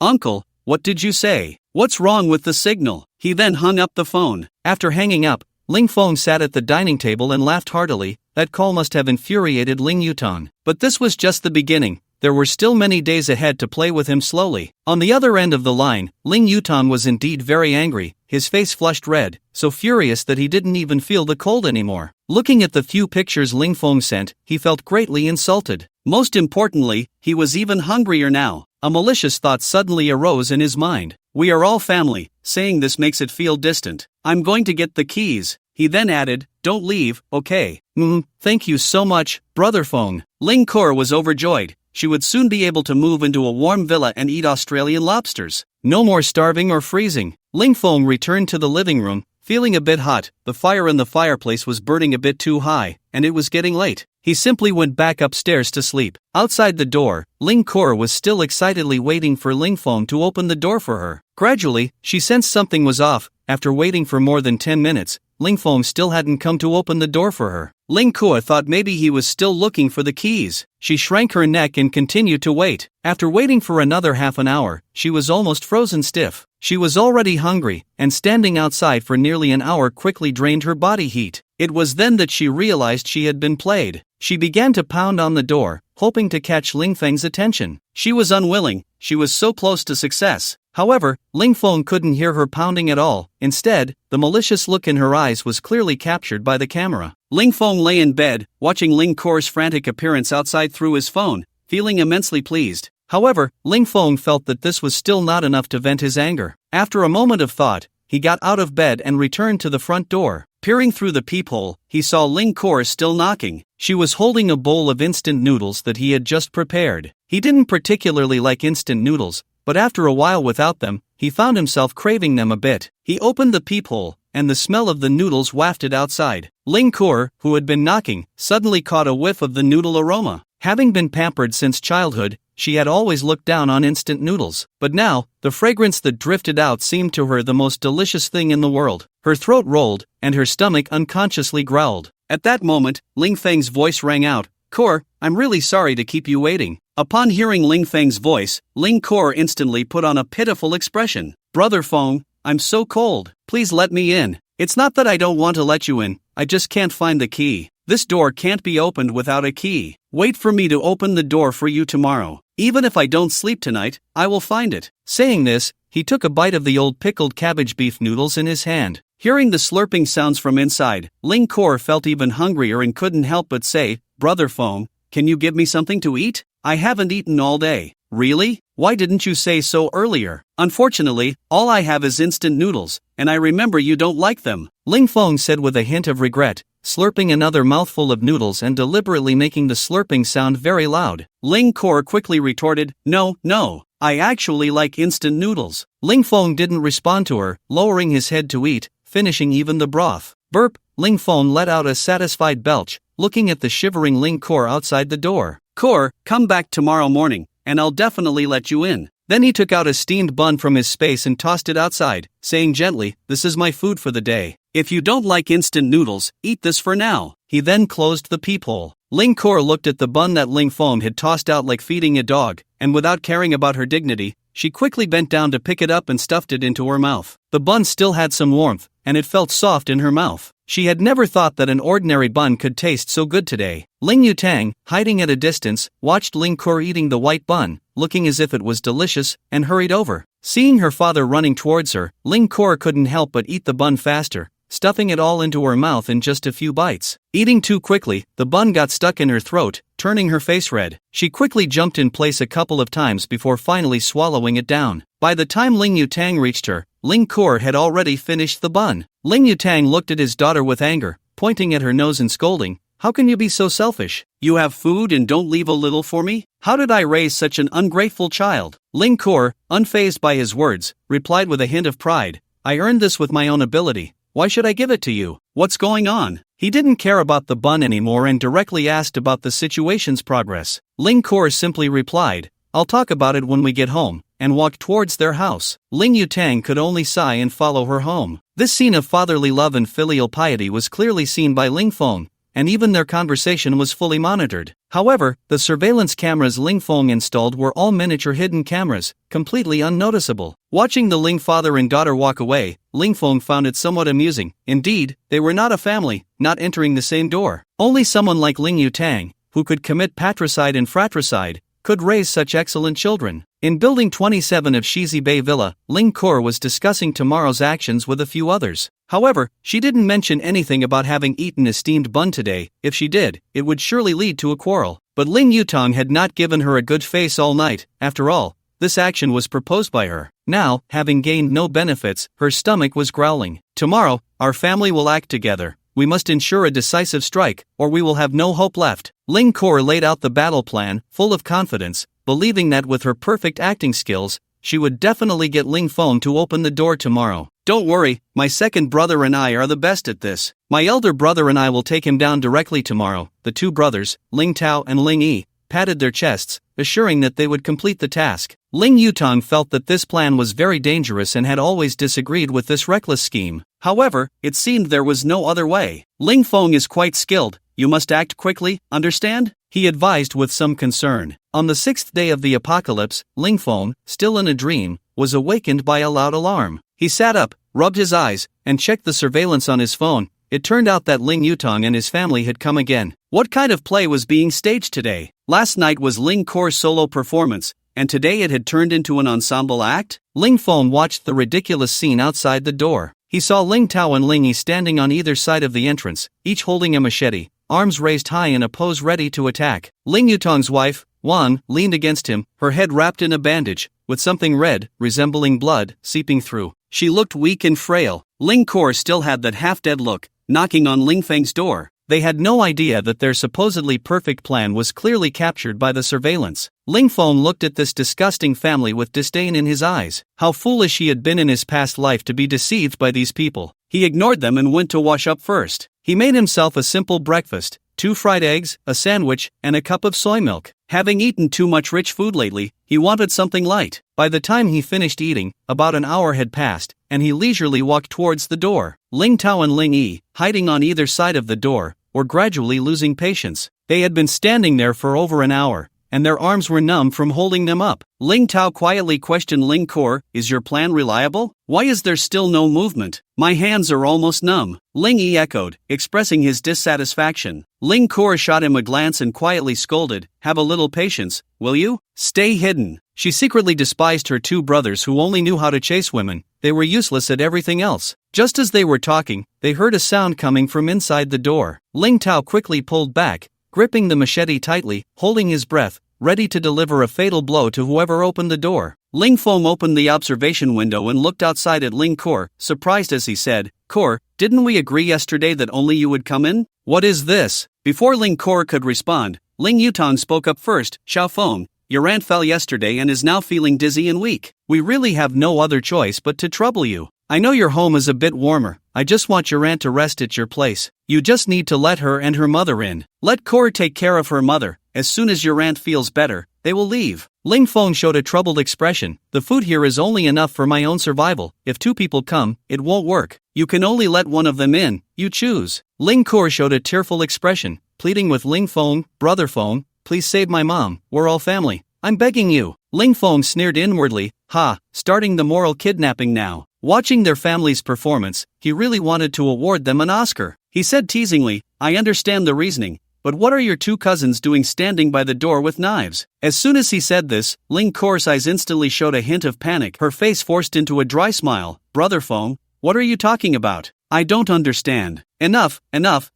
Speaker 1: Uncle, what did you say? What's wrong with the signal? He then hung up the phone. After hanging up, Ling Feng sat at the dining table and laughed heartily. That call must have infuriated Ling Yutong. But this was just the beginning. There were still many days ahead to play with him slowly. On the other end of the line, Ling Yutong was indeed very angry, his face flushed red, so furious that he didn't even feel the cold anymore. Looking at the few pictures Ling Feng sent, he felt greatly insulted. Most importantly, he was even hungrier now. A malicious thought suddenly arose in his mind. We are all family, saying this makes it feel distant. I'm going to get the keys. He then added, don't leave, okay? Thank you so much, Brother Feng. Ling Kor was overjoyed. She would soon be able to move into a warm villa and eat Australian lobsters. No more starving or freezing. Ling Feng returned to the living room, feeling a bit hot. The fire in the fireplace was burning a bit too high, and it was getting late. He simply went back upstairs to sleep. Outside the door, Ling Kor was still excitedly waiting for Ling Feng to open the door for her. Gradually, she sensed something was off. After waiting for more than 10 minutes, Ling Feng still hadn't come to open the door for her. Ling Kor thought maybe he was still looking for the keys. She shrank her neck and continued to wait. After waiting for another half an hour, she was almost frozen stiff. She was already hungry, and standing outside for nearly an hour quickly drained her body heat. It was then that she realized she had been played. She began to pound on the door, hoping to catch Ling Feng's attention. She was unwilling, she was so close to success. However, Ling Feng couldn't hear her pounding at all. Instead, the malicious look in her eyes was clearly captured by the camera. Ling Feng lay in bed, watching Ling Kor's frantic appearance outside through his phone, feeling immensely pleased. However, Ling Feng felt that this was still not enough to vent his anger. After a moment of thought, he got out of bed and returned to the front door. Peering through the peephole, he saw Ling Kor still knocking. She was holding a bowl of instant noodles that he had just prepared. He didn't particularly like instant noodles, but after a while without them, he found himself craving them a bit. He opened the peephole, and the smell of the noodles wafted outside. Ling Kor, who had been knocking, suddenly caught a whiff of the noodle aroma. Having been pampered since childhood, she had always looked down on instant noodles. But now, the fragrance that drifted out seemed to her the most delicious thing in the world. Her throat rolled, and her stomach unconsciously growled. At that moment, Ling Feng's voice rang out. Kor, I'm really sorry to keep you waiting. Upon hearing Ling Feng's voice, Ling Kor instantly put on a pitiful expression. Brother Feng, I'm so cold. Please let me in. It's not that I don't want to let you in, I just can't find the key. This door can't be opened without a key. Wait for me to open the door for you tomorrow. Even if I don't sleep tonight, I will find it. Saying this, he took a bite of the old pickled cabbage beef noodles in his hand. Hearing the slurping sounds from inside, Ling Kor felt even hungrier and couldn't help but say, Brother Feng, can you give me something to eat? I haven't eaten all day. Really? Why didn't you say so earlier? Unfortunately, all I have is instant noodles, and I remember you don't like them. Ling Feng said with a hint of regret, slurping another mouthful of noodles and deliberately making the slurping sound very loud. Ling Kor quickly retorted, No, I actually like instant noodles. Ling Feng didn't respond to her, lowering his head to eat, finishing even the broth. Burp, Ling Feng let out a satisfied belch, looking at the shivering Ling Kor outside the door. Kor, come back tomorrow morning, and I'll definitely let you in. Then he took out a steamed bun from his space and tossed it outside, saying gently, This is my food for the day. If you don't like instant noodles, eat this for now. He then closed the peephole. Ling Kor looked at the bun that Ling Feng had tossed out like feeding a dog, and without caring about her dignity, she quickly bent down to pick it up and stuffed it into her mouth. The bun still had some warmth, and it felt soft in her mouth. She had never thought that an ordinary bun could taste so good today. Ling Yutang, hiding at a distance, watched Ling Kor eating the white bun, looking as if it was delicious, and hurried over. Seeing her father running towards her, Ling Kor couldn't help but eat the bun faster, stuffing it all into her mouth in just a few bites. Eating too quickly, the bun got stuck in her throat, turning her face red. She quickly jumped in place a couple of times before finally swallowing it down. By the time Ling Yutang reached her, Ling Kor had already finished the bun. Ling Yutang looked at his daughter with anger, pointing at her nose and scolding, How can you be so selfish? You have food and don't leave a little for me? How did I raise such an ungrateful child? Ling Kor, unfazed by his words, replied with a hint of pride, I earned this with my own ability. Why should I give it to you? What's going on? He didn't care about the bun anymore and directly asked about the situation's progress. Ling Kor simply replied, I'll talk about it when we get home, and walked towards their house. Ling Yutang could only sigh and follow her home. This scene of fatherly love and filial piety was clearly seen by Ling Feng, and even their conversation was fully monitored. However, the surveillance cameras Ling Feng installed were all miniature hidden cameras, completely unnoticeable. Watching the Ling father and daughter walk away, Ling Feng found it somewhat amusing. Indeed, they were not a family, not entering the same door. Only someone like Ling Yutang, who could commit patricide and fratricide, could raise such excellent children. In Building 27 of Shizi Bay Villa, Ling Kor was discussing tomorrow's actions with a few others. However, she didn't mention anything about having eaten a steamed bun today. If she did, it would surely lead to a quarrel. But Ling Yutang had not given her a good face all night. After all, this action was proposed by her. Now, having gained no benefits, her stomach was growling. Tomorrow, our family will act together. We must ensure a decisive strike, or we will have no hope left. Ling Kor laid out the battle plan, full of confidence, believing that with her perfect acting skills, she would definitely get Ling Feng to open the door tomorrow. Don't worry, my second brother and I are the best at this. My elder brother and I will take him down directly tomorrow. The two brothers, Ling Tao and Ling Yi, patted their chests, assuring that they would complete the task. Ling Yutang felt that this plan was very dangerous and had always disagreed with this reckless scheme. However, it seemed there was no other way. Ling Feng is quite skilled. You must act quickly, understand? He advised with some concern. On the 6th day of the apocalypse, Ling Feng, still in a dream, was awakened by a loud alarm. He sat up, rubbed his eyes, and checked the surveillance on his phone. It turned out that Ling Yutang and his family had come again. What kind of play was being staged today? Last night was Ling Kor's solo performance, and today it had turned into an ensemble act? Ling Feng watched the ridiculous scene outside the door. He saw Ling Tao and Ling Yi standing on either side of the entrance, each holding a machete, arms raised high in a pose ready to attack. Ling Yutang's wife, Wan, leaned against him, her head wrapped in a bandage, with something red, resembling blood, seeping through. She looked weak and frail. Ling Kor still had that half-dead look, knocking on Ling Feng's door. They had no idea that their supposedly perfect plan was clearly captured by the surveillance. Ling Feng looked at this disgusting family with disdain in his eyes. How foolish he had been in his past life to be deceived by these people. He ignored them and went to wash up first. He made himself a simple breakfast, 2 fried eggs, a sandwich, and a cup of soy milk. Having eaten too much rich food lately, he wanted something light. By the time he finished eating, about an hour had passed, and he leisurely walked towards the door. Ling Tao and Ling Yi, hiding on either side of the door, were gradually losing patience. They had been standing there for over an hour, and their arms were numb from holding them up. Ling Tao quietly questioned Ling Kor, "Is your plan reliable? Why is there still no movement? My hands are almost numb." Ling Yi echoed, expressing his dissatisfaction. Ling Kor shot him a glance and quietly scolded, "Have a little patience, will you? Stay hidden." She secretly despised her 2 brothers who only knew how to chase women. They were useless at everything else. Just as they were talking, they heard a sound coming from inside the door. Ling Tao quickly pulled back, gripping the machete tightly, holding his breath, ready to deliver a fatal blow to whoever opened the door. Ling Feng opened the observation window and looked outside at Ling Kor, surprised as he said, "Kor, didn't we agree yesterday that only you would come in? What is this?" Before Ling Kor could respond, Ling Yutang spoke up first. "Xiao Feng, your aunt fell yesterday and is now feeling dizzy and weak. We really have no other choice but to trouble you. I know your home is a bit warmer. I just want your aunt to rest at your place. You just need to let her and her mother in. Let Kor take care of her mother. As soon as your aunt feels better, they will leave." Ling Feng showed a troubled expression. "The food here is only enough for my own survival. If 2 people come, it won't work. You can only let one of them in. You choose." Ling Kor showed a tearful expression, pleading with Ling Feng, "Brother Feng, please save my mom. We're all family. I'm begging you." Ling Feng sneered inwardly, starting the moral kidnapping now. Watching their family's performance, he really wanted to award them an Oscar. He said teasingly, "I understand the reasoning, but what are your 2 cousins doing standing by the door with knives?" As soon as he said this, Ling Kor's eyes instantly showed a hint of panic, her face forced into a dry smile. "Brother Feng, what are you talking about? I don't understand." Enough,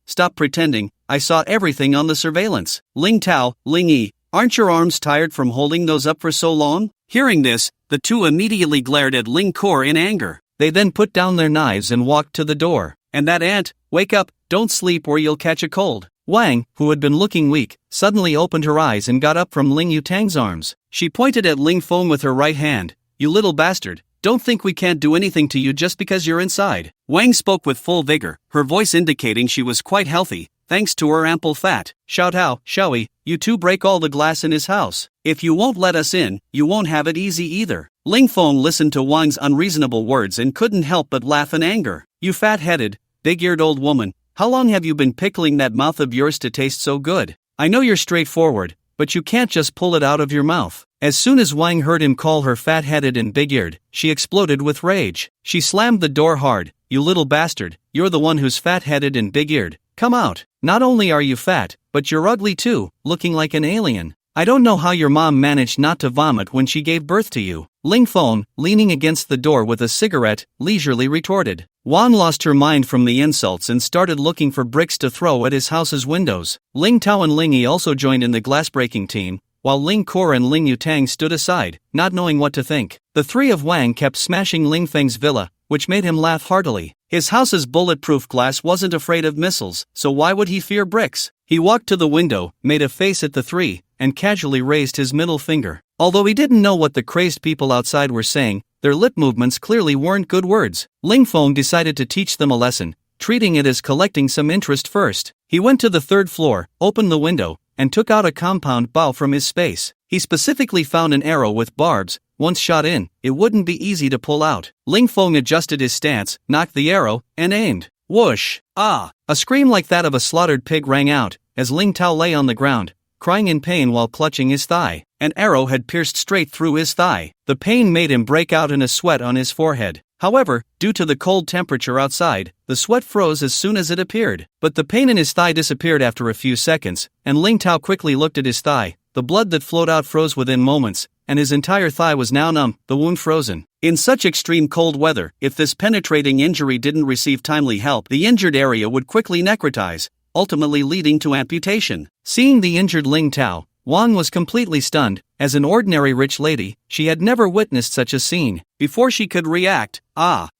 Speaker 1: stop pretending. I saw everything on the surveillance." Ling Tao, Ling Yi, aren't your arms tired from holding those up for so long? Hearing this, the 2 immediately glared at Ling Kor in anger. They then put down their knives and walked to the door. "And that aunt, wake up, don't sleep or you'll catch a cold." Wang, who had been looking weak, suddenly opened her eyes and got up from Ling Yutang's arms. She pointed at Ling Feng with her right hand. "You little bastard, Don't think we can't do anything to you just because you're inside. Wang spoke with full vigor, her voice indicating she was quite healthy, thanks to her ample fat. Shout out, shall we? You two break all the glass in his house. If you won't let us in, you won't have it easy either. Ling Feng listened to Wang's unreasonable words and couldn't help but laugh in anger. You fat-headed, big-eared old woman, how long have you been pickling that mouth of yours to taste so good? I know you're straightforward, but you can't just pull it out of your mouth. As soon as Wang heard him call her fat-headed and big-eared, she exploded with rage. She slammed the door hard. You little bastard, you're the one who's fat-headed and big-eared. Come out. Not only are you fat, but you're ugly too, looking like an alien. I don't know how your mom managed not to vomit when she gave birth to you. Ling Feng, leaning against the door with a cigarette, leisurely retorted. Wan lost her mind from the insults and started looking for bricks to throw at his house's windows. Ling Tao and Ling Yi also joined in the glass-breaking team, while Ling Kor and Ling Yutang stood aside, not knowing what to think. The three of Wang kept smashing Ling Feng's villa, which made him laugh heartily. His house's bulletproof glass wasn't afraid of missiles, so why would he fear bricks? He walked to the window, made a face at the three, and casually raised his middle finger. Although he didn't know what the crazed people outside were saying, their lip movements clearly weren't good words. Ling Feng decided to teach them a lesson, treating it as collecting some interest first. He went to the third floor, opened the window, and took out a compound bow from his space. He specifically found an arrow with barbs. Once shot in, it wouldn't be easy to pull out. Ling Feng adjusted his stance, knocked the arrow, and aimed. Whoosh! Ah! A scream like that of a slaughtered pig rang out, as Ling Tao lay on the ground, crying in pain while clutching his thigh. An arrow had pierced straight through his thigh. The pain made him break out in a sweat on his forehead. However, due to the cold temperature outside, the sweat froze as soon as it appeared. But the pain in his thigh disappeared after a few seconds, and Ling Tao quickly looked at his thigh. The blood that flowed out froze within moments, and his entire thigh was now numb, the wound frozen. In such extreme cold weather, if this penetrating injury didn't receive timely help, the injured area would quickly necrotize, ultimately leading to amputation. Seeing the injured Ling Tao, Wang was completely stunned. As an ordinary rich lady, she had never witnessed such a scene. Before she could react,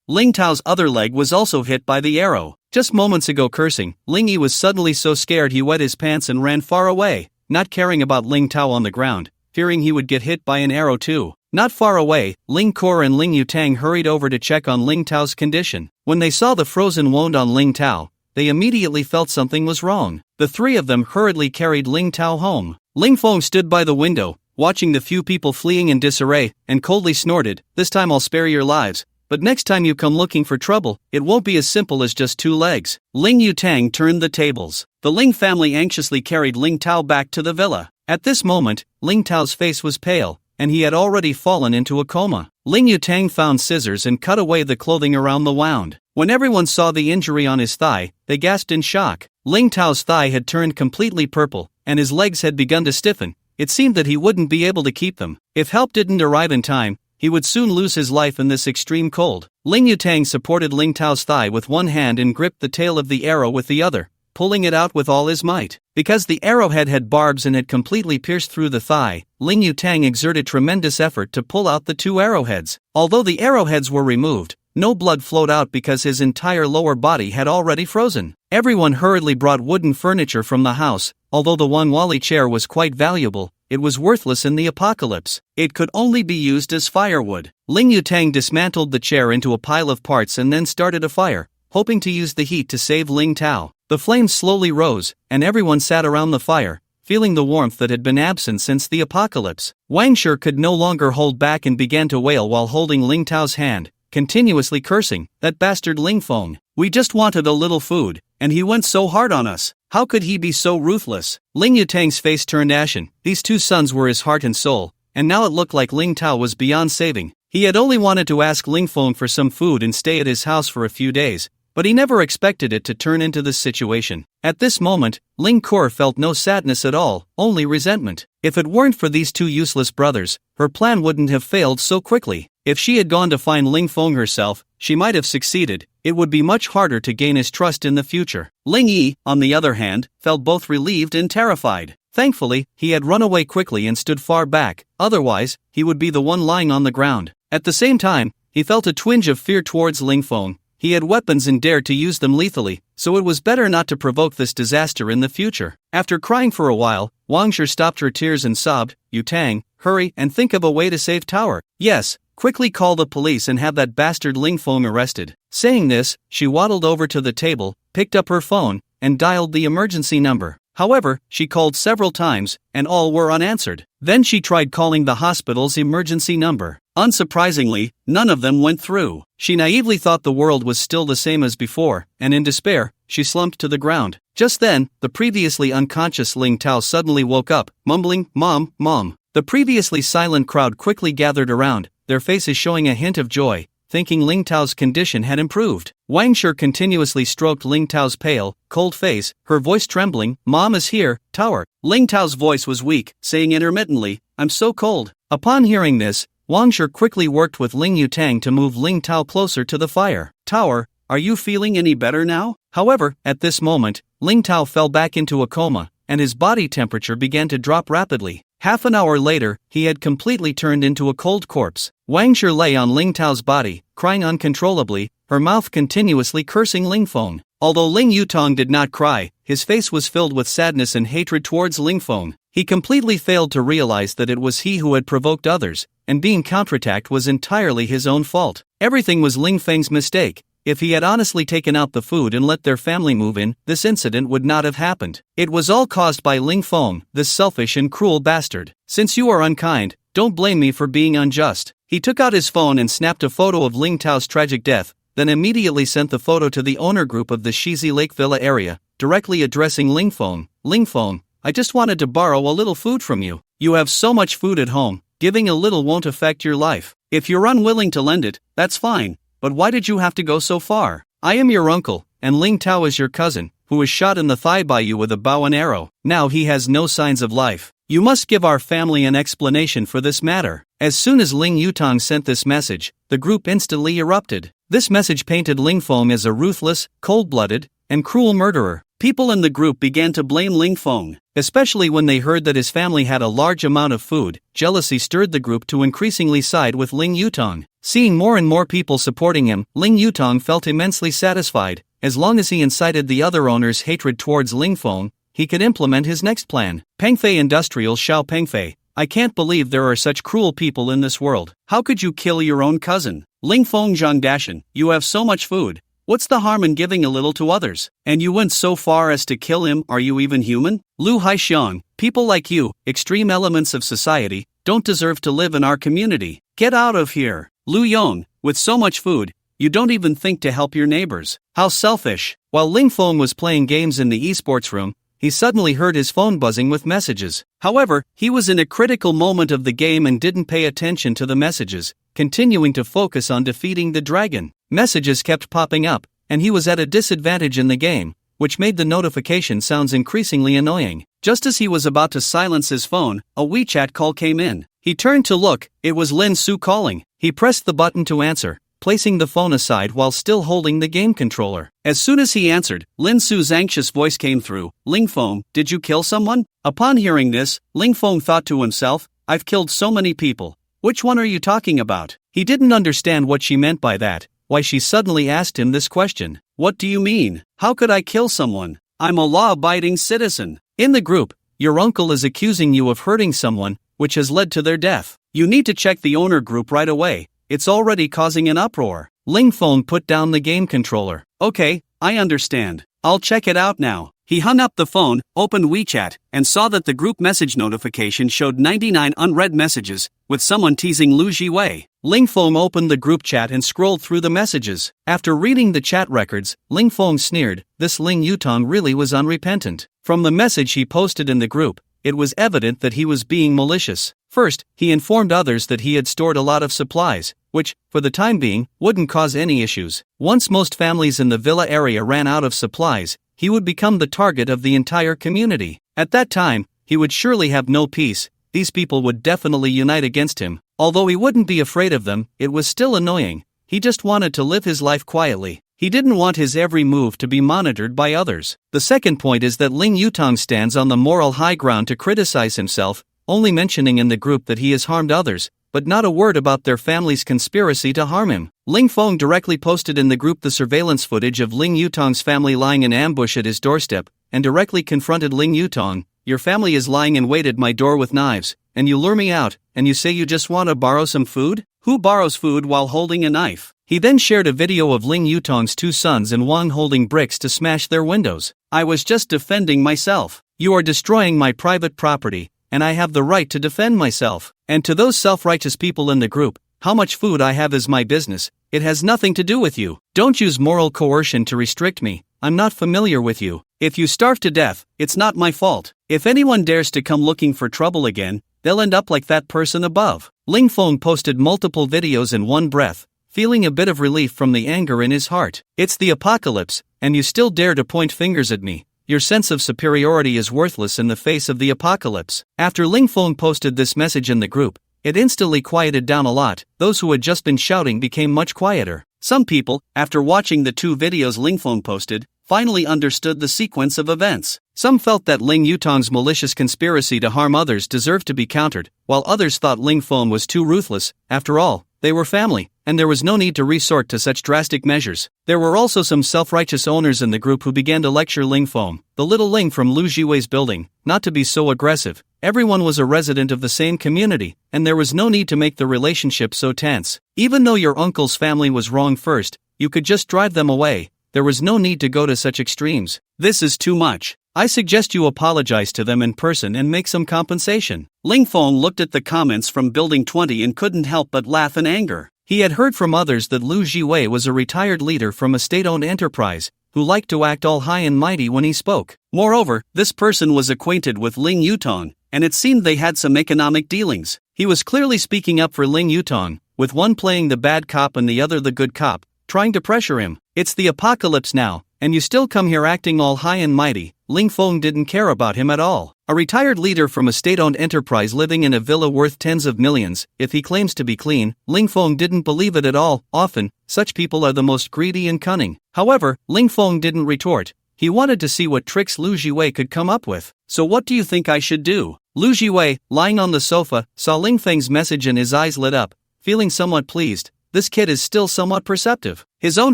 Speaker 1: Ling Tao's other leg was also hit by the arrow. Just moments ago cursing, Ling Yi was suddenly so scared he wet his pants and ran far away, not caring about Ling Tao on the ground, fearing he would get hit by an arrow too. Not far away, Ling Kor and Ling Yutang hurried over to check on Ling Tao's condition. When they saw the frozen wound on Ling Tao, they immediately felt something was wrong. The three of them hurriedly carried Ling Tao home. Ling Feng stood by the window, watching the few people fleeing in disarray, and coldly snorted, "This time I'll spare your lives, but next time you come looking for trouble, it won't be as simple as just 2 legs." Ling Yutang turned the tables. The Ling family anxiously carried Ling Tao back to the villa. At this moment, Ling Tao's face was pale, and he had already fallen into a coma. Ling Yutang found scissors and cut away the clothing around the wound. When everyone saw the injury on his thigh, they gasped in shock. Ling Tao's thigh had turned completely purple, and his legs had begun to stiffen. It seemed that he wouldn't be able to keep them. If help didn't arrive in time, he would soon lose his life in this extreme cold. Ling Yutang supported Ling Tao's thigh with one hand and gripped the tail of the arrow with the other, pulling it out with all his might. Because the arrowhead had barbs and had completely pierced through the thigh, Ling Yutang exerted tremendous effort to pull out the 2 arrowheads. Although the arrowheads were removed, no blood flowed out because his entire lower body had already frozen. Everyone hurriedly brought wooden furniture from the house. Although the Wanwali chair was quite valuable, it was worthless in the apocalypse. It could only be used as firewood. Ling Yutang dismantled the chair into a pile of parts and then started a fire, hoping to use the heat to save Ling Tao. The flames slowly rose, and everyone sat around the fire, feeling the warmth that had been absent since the apocalypse. Wang Shi could no longer hold back and began to wail while holding Ling Tao's hand, continuously cursing, "That bastard Ling Feng. We just wanted a little food, and he went so hard on us. How could he be so ruthless?" Ling Yutang's face turned ashen. These 2 sons were his heart and soul, and now it looked like Ling Tao was beyond saving. He had only wanted to ask Ling Feng for some food and stay at his house for a few days, but he never expected it to turn into this situation. At this moment, Ling Kor felt no sadness at all, only resentment. If it weren't for these 2 useless brothers, her plan wouldn't have failed so quickly. If she had gone to find Ling Feng herself, she might have succeeded. It would be much harder to gain his trust in the future. Ling Yi, on the other hand, felt both relieved and terrified. Thankfully, he had run away quickly and stood far back, otherwise, he would be the one lying on the ground. At the same time, he felt a twinge of fear towards Ling Feng. He had weapons and dared to use them lethally, so it was better not to provoke this disaster in the future. After crying for a while, Wang Shi stopped her tears and sobbed, "Yutang, hurry and think of a way to save Tower." Yes, quickly call the police and have that bastard Ling Feng arrested. Saying this, she waddled over to the table, picked up her phone, and dialed the emergency number. However, she called several times, and all were unanswered. Then she tried calling the hospital's emergency number. Unsurprisingly, none of them went through. She naively thought the world was still the same as before, and in despair, she slumped to the ground. Just then, the previously unconscious Ling Tao suddenly woke up, mumbling, "Mom, Mom." The previously silent crowd quickly gathered around, their faces showing a hint of joy, thinking Ling Tao's condition had improved. Wang Shi continuously stroked Ling Tao's pale, cold face, her voice trembling, "Mom is here, Tower." Ling Tao's voice was weak, saying intermittently, "I'm so cold." Upon hearing this, Wang Shi quickly worked with Ling Yutang to move Ling Tao closer to the fire. "Tower, are you feeling any better now?" However, at this moment, Ling Tao fell back into a coma, and his body temperature began to drop rapidly. Half an hour later, he had completely turned into a cold corpse. Wang Shi lay on Ling Tao's body, crying uncontrollably, her mouth continuously cursing Ling Feng. Although Ling Yutang did not cry, his face was filled with sadness and hatred towards Ling Feng. He completely failed to realize that it was he who had provoked others, and being counterattacked was entirely his own fault. Everything was Ling Feng's mistake. If he had honestly taken out the food and let their family move in, this incident would not have happened. It was all caused by Ling Feng, this selfish and cruel bastard. Since you are unkind, don't blame me for being unjust. He took out his phone and snapped a photo of Ling Tao's tragic death, then immediately sent the photo to the owner group of the Shizi Lake Villa area, directly addressing Ling Feng. "Ling Feng, I just wanted to borrow a little food from you. You have so much food at home, giving a little won't affect your life. If you're unwilling to lend it, that's fine. But why did you have to go so far? I am your uncle, and Ling Tao is your cousin, who was shot in the thigh by you with a bow and arrow. Now he has no signs of life. You must give our family an explanation for this matter." As soon as Ling Yutang sent this message, the group instantly erupted. This message painted Ling Feng as a ruthless, cold-blooded, and cruel murderer. People in the group began to blame Ling Feng, especially when they heard that his family had a large amount of food. Jealousy stirred the group to increasingly side with Ling Yutang. Seeing more and more people supporting him, Ling Yutang felt immensely satisfied. As long as he incited the other owners' hatred towards Ling Feng, he could implement his next plan. Pengfei Industrial Xiao Pengfei, I can't believe there are such cruel people in this world. How could you kill your own cousin? Ling Feng Zhangdashan, you have so much food. What's the harm in giving a little to others? And you went so far as to kill him, are you even human? Lu Haixiang, people like you, extreme elements of society, don't deserve to live in our community. Get out of here. Lu Yong, with so much food, you don't even think to help your neighbors. How selfish. While Ling Feng was playing games in the esports room, he suddenly heard his phone buzzing with messages. However, he was in a critical moment of the game and didn't pay attention to the messages, continuing to focus on defeating the dragon. Messages kept popping up, and he was at a disadvantage in the game, which made the notification sounds increasingly annoying. Just as he was about to silence his phone, a WeChat call came in. He turned to look, it was Lin Su calling. He pressed the button to answer, placing the phone aside while still holding the game controller. As soon as he answered, Lin Su's anxious voice came through. "Ling Feng, did you kill someone?" Upon hearing this, Ling Feng thought to himself, "I've killed so many people. Which one are you talking about?" He didn't understand what she meant by that, why she suddenly asked him this question. "What do you mean? How could I kill someone? I'm a law-abiding citizen." In the group, your uncle is accusing you of hurting someone, which has led to their death. You need to check the owner group right away. It's already causing an uproar. Ling Feng put down the game controller. "Okay, I understand. I'll check it out now." He hung up the phone, opened WeChat, and saw that the group message notification showed 99 unread messages, with someone teasing Lu Jiwei. Ling Feng opened the group chat and scrolled through the messages. After reading the chat records, Ling Feng sneered. This Ling Yutang really was unrepentant. From the message he posted in the group, it was evident that he was being malicious. First, he informed others that he had stored a lot of supplies, which, for the time being, wouldn't cause any issues. Once most families in the villa area ran out of supplies, he would become the target of the entire community. At that time, he would surely have no peace. These people would definitely unite against him. Although he wouldn't be afraid of them, it was still annoying. He just wanted to live his life quietly. He didn't want his every move to be monitored by others. The second point is that Ling Yutang stands on the moral high ground to criticize himself, only mentioning in the group that he has harmed others, but not a word about their family's conspiracy to harm him. Ling Feng directly posted in the group the surveillance footage of Ling Yutang's family lying in ambush at his doorstep, and directly confronted Ling Yutang. "Your family is lying in wait at my door with knives. and you lure me out, and you say you just want to borrow some food? Who borrows food while holding a knife? He then shared a video of Ling Yutong's two sons and Wang holding bricks to smash their windows. I was just defending myself. You are destroying my private property, and I have the right to defend myself. And to those self-righteous people in the group, how much food I have is my business. It has nothing to do with you. Don't use moral coercion to restrict me. I'm not familiar with you. If you starve to death, it's not my fault. If anyone dares to come looking for trouble again, they'll end up like that person above. Ling Feng posted multiple videos in one breath, feeling a bit of relief from the anger in his heart. It's the apocalypse, and you still dare to point fingers at me. Your sense of superiority is worthless in the face of the apocalypse. After Ling Feng posted this message in the group, it instantly quieted down a lot. Those who had just been shouting became much quieter. Some people, after watching the two videos Ling Feng posted, finally understood the sequence of events. Some felt that Ling Yutong's malicious conspiracy to harm others deserved to be countered, while others thought Ling Feng was too ruthless. After all, they were family, and there was no need to resort to such drastic measures. There were also some self-righteous owners in the group who began to lecture Ling Feng, the little Ling from Lu Jiwei's building, not to be so aggressive. Everyone was a resident of the same community, and there was no need to make the relationship so tense. Even though your uncle's family was wrong first, you could just drive them away. There was no need to go to such extremes. This is too much. I suggest you apologize to them in person and make some compensation. Ling Feng looked at the comments from Building 20 and couldn't help but laugh in anger. He had heard from others that Lu Jiwei was a retired leader from a state-owned enterprise, who liked to act all high and mighty when he spoke. Moreover, this person was acquainted with Ling Yutong, and it seemed they had some economic dealings. He was clearly speaking up for Ling Yutong, with one playing the bad cop and the other the good cop, trying to pressure him. It's the apocalypse now, and you still come here acting all high and mighty. Ling Feng didn't care about him at all. A retired leader from a state-owned enterprise living in a villa worth tens of millions, if he claims to be clean, Ling Feng didn't believe it at all. Often, such people are the most greedy and cunning. However, Ling Feng didn't retort. He wanted to see what tricks Lu Jiwei could come up with. So what do you think I should do? Lu Jiwei, lying on the sofa, saw Ling Feng's message and his eyes lit up, feeling somewhat pleased. This kid is still somewhat perceptive. His own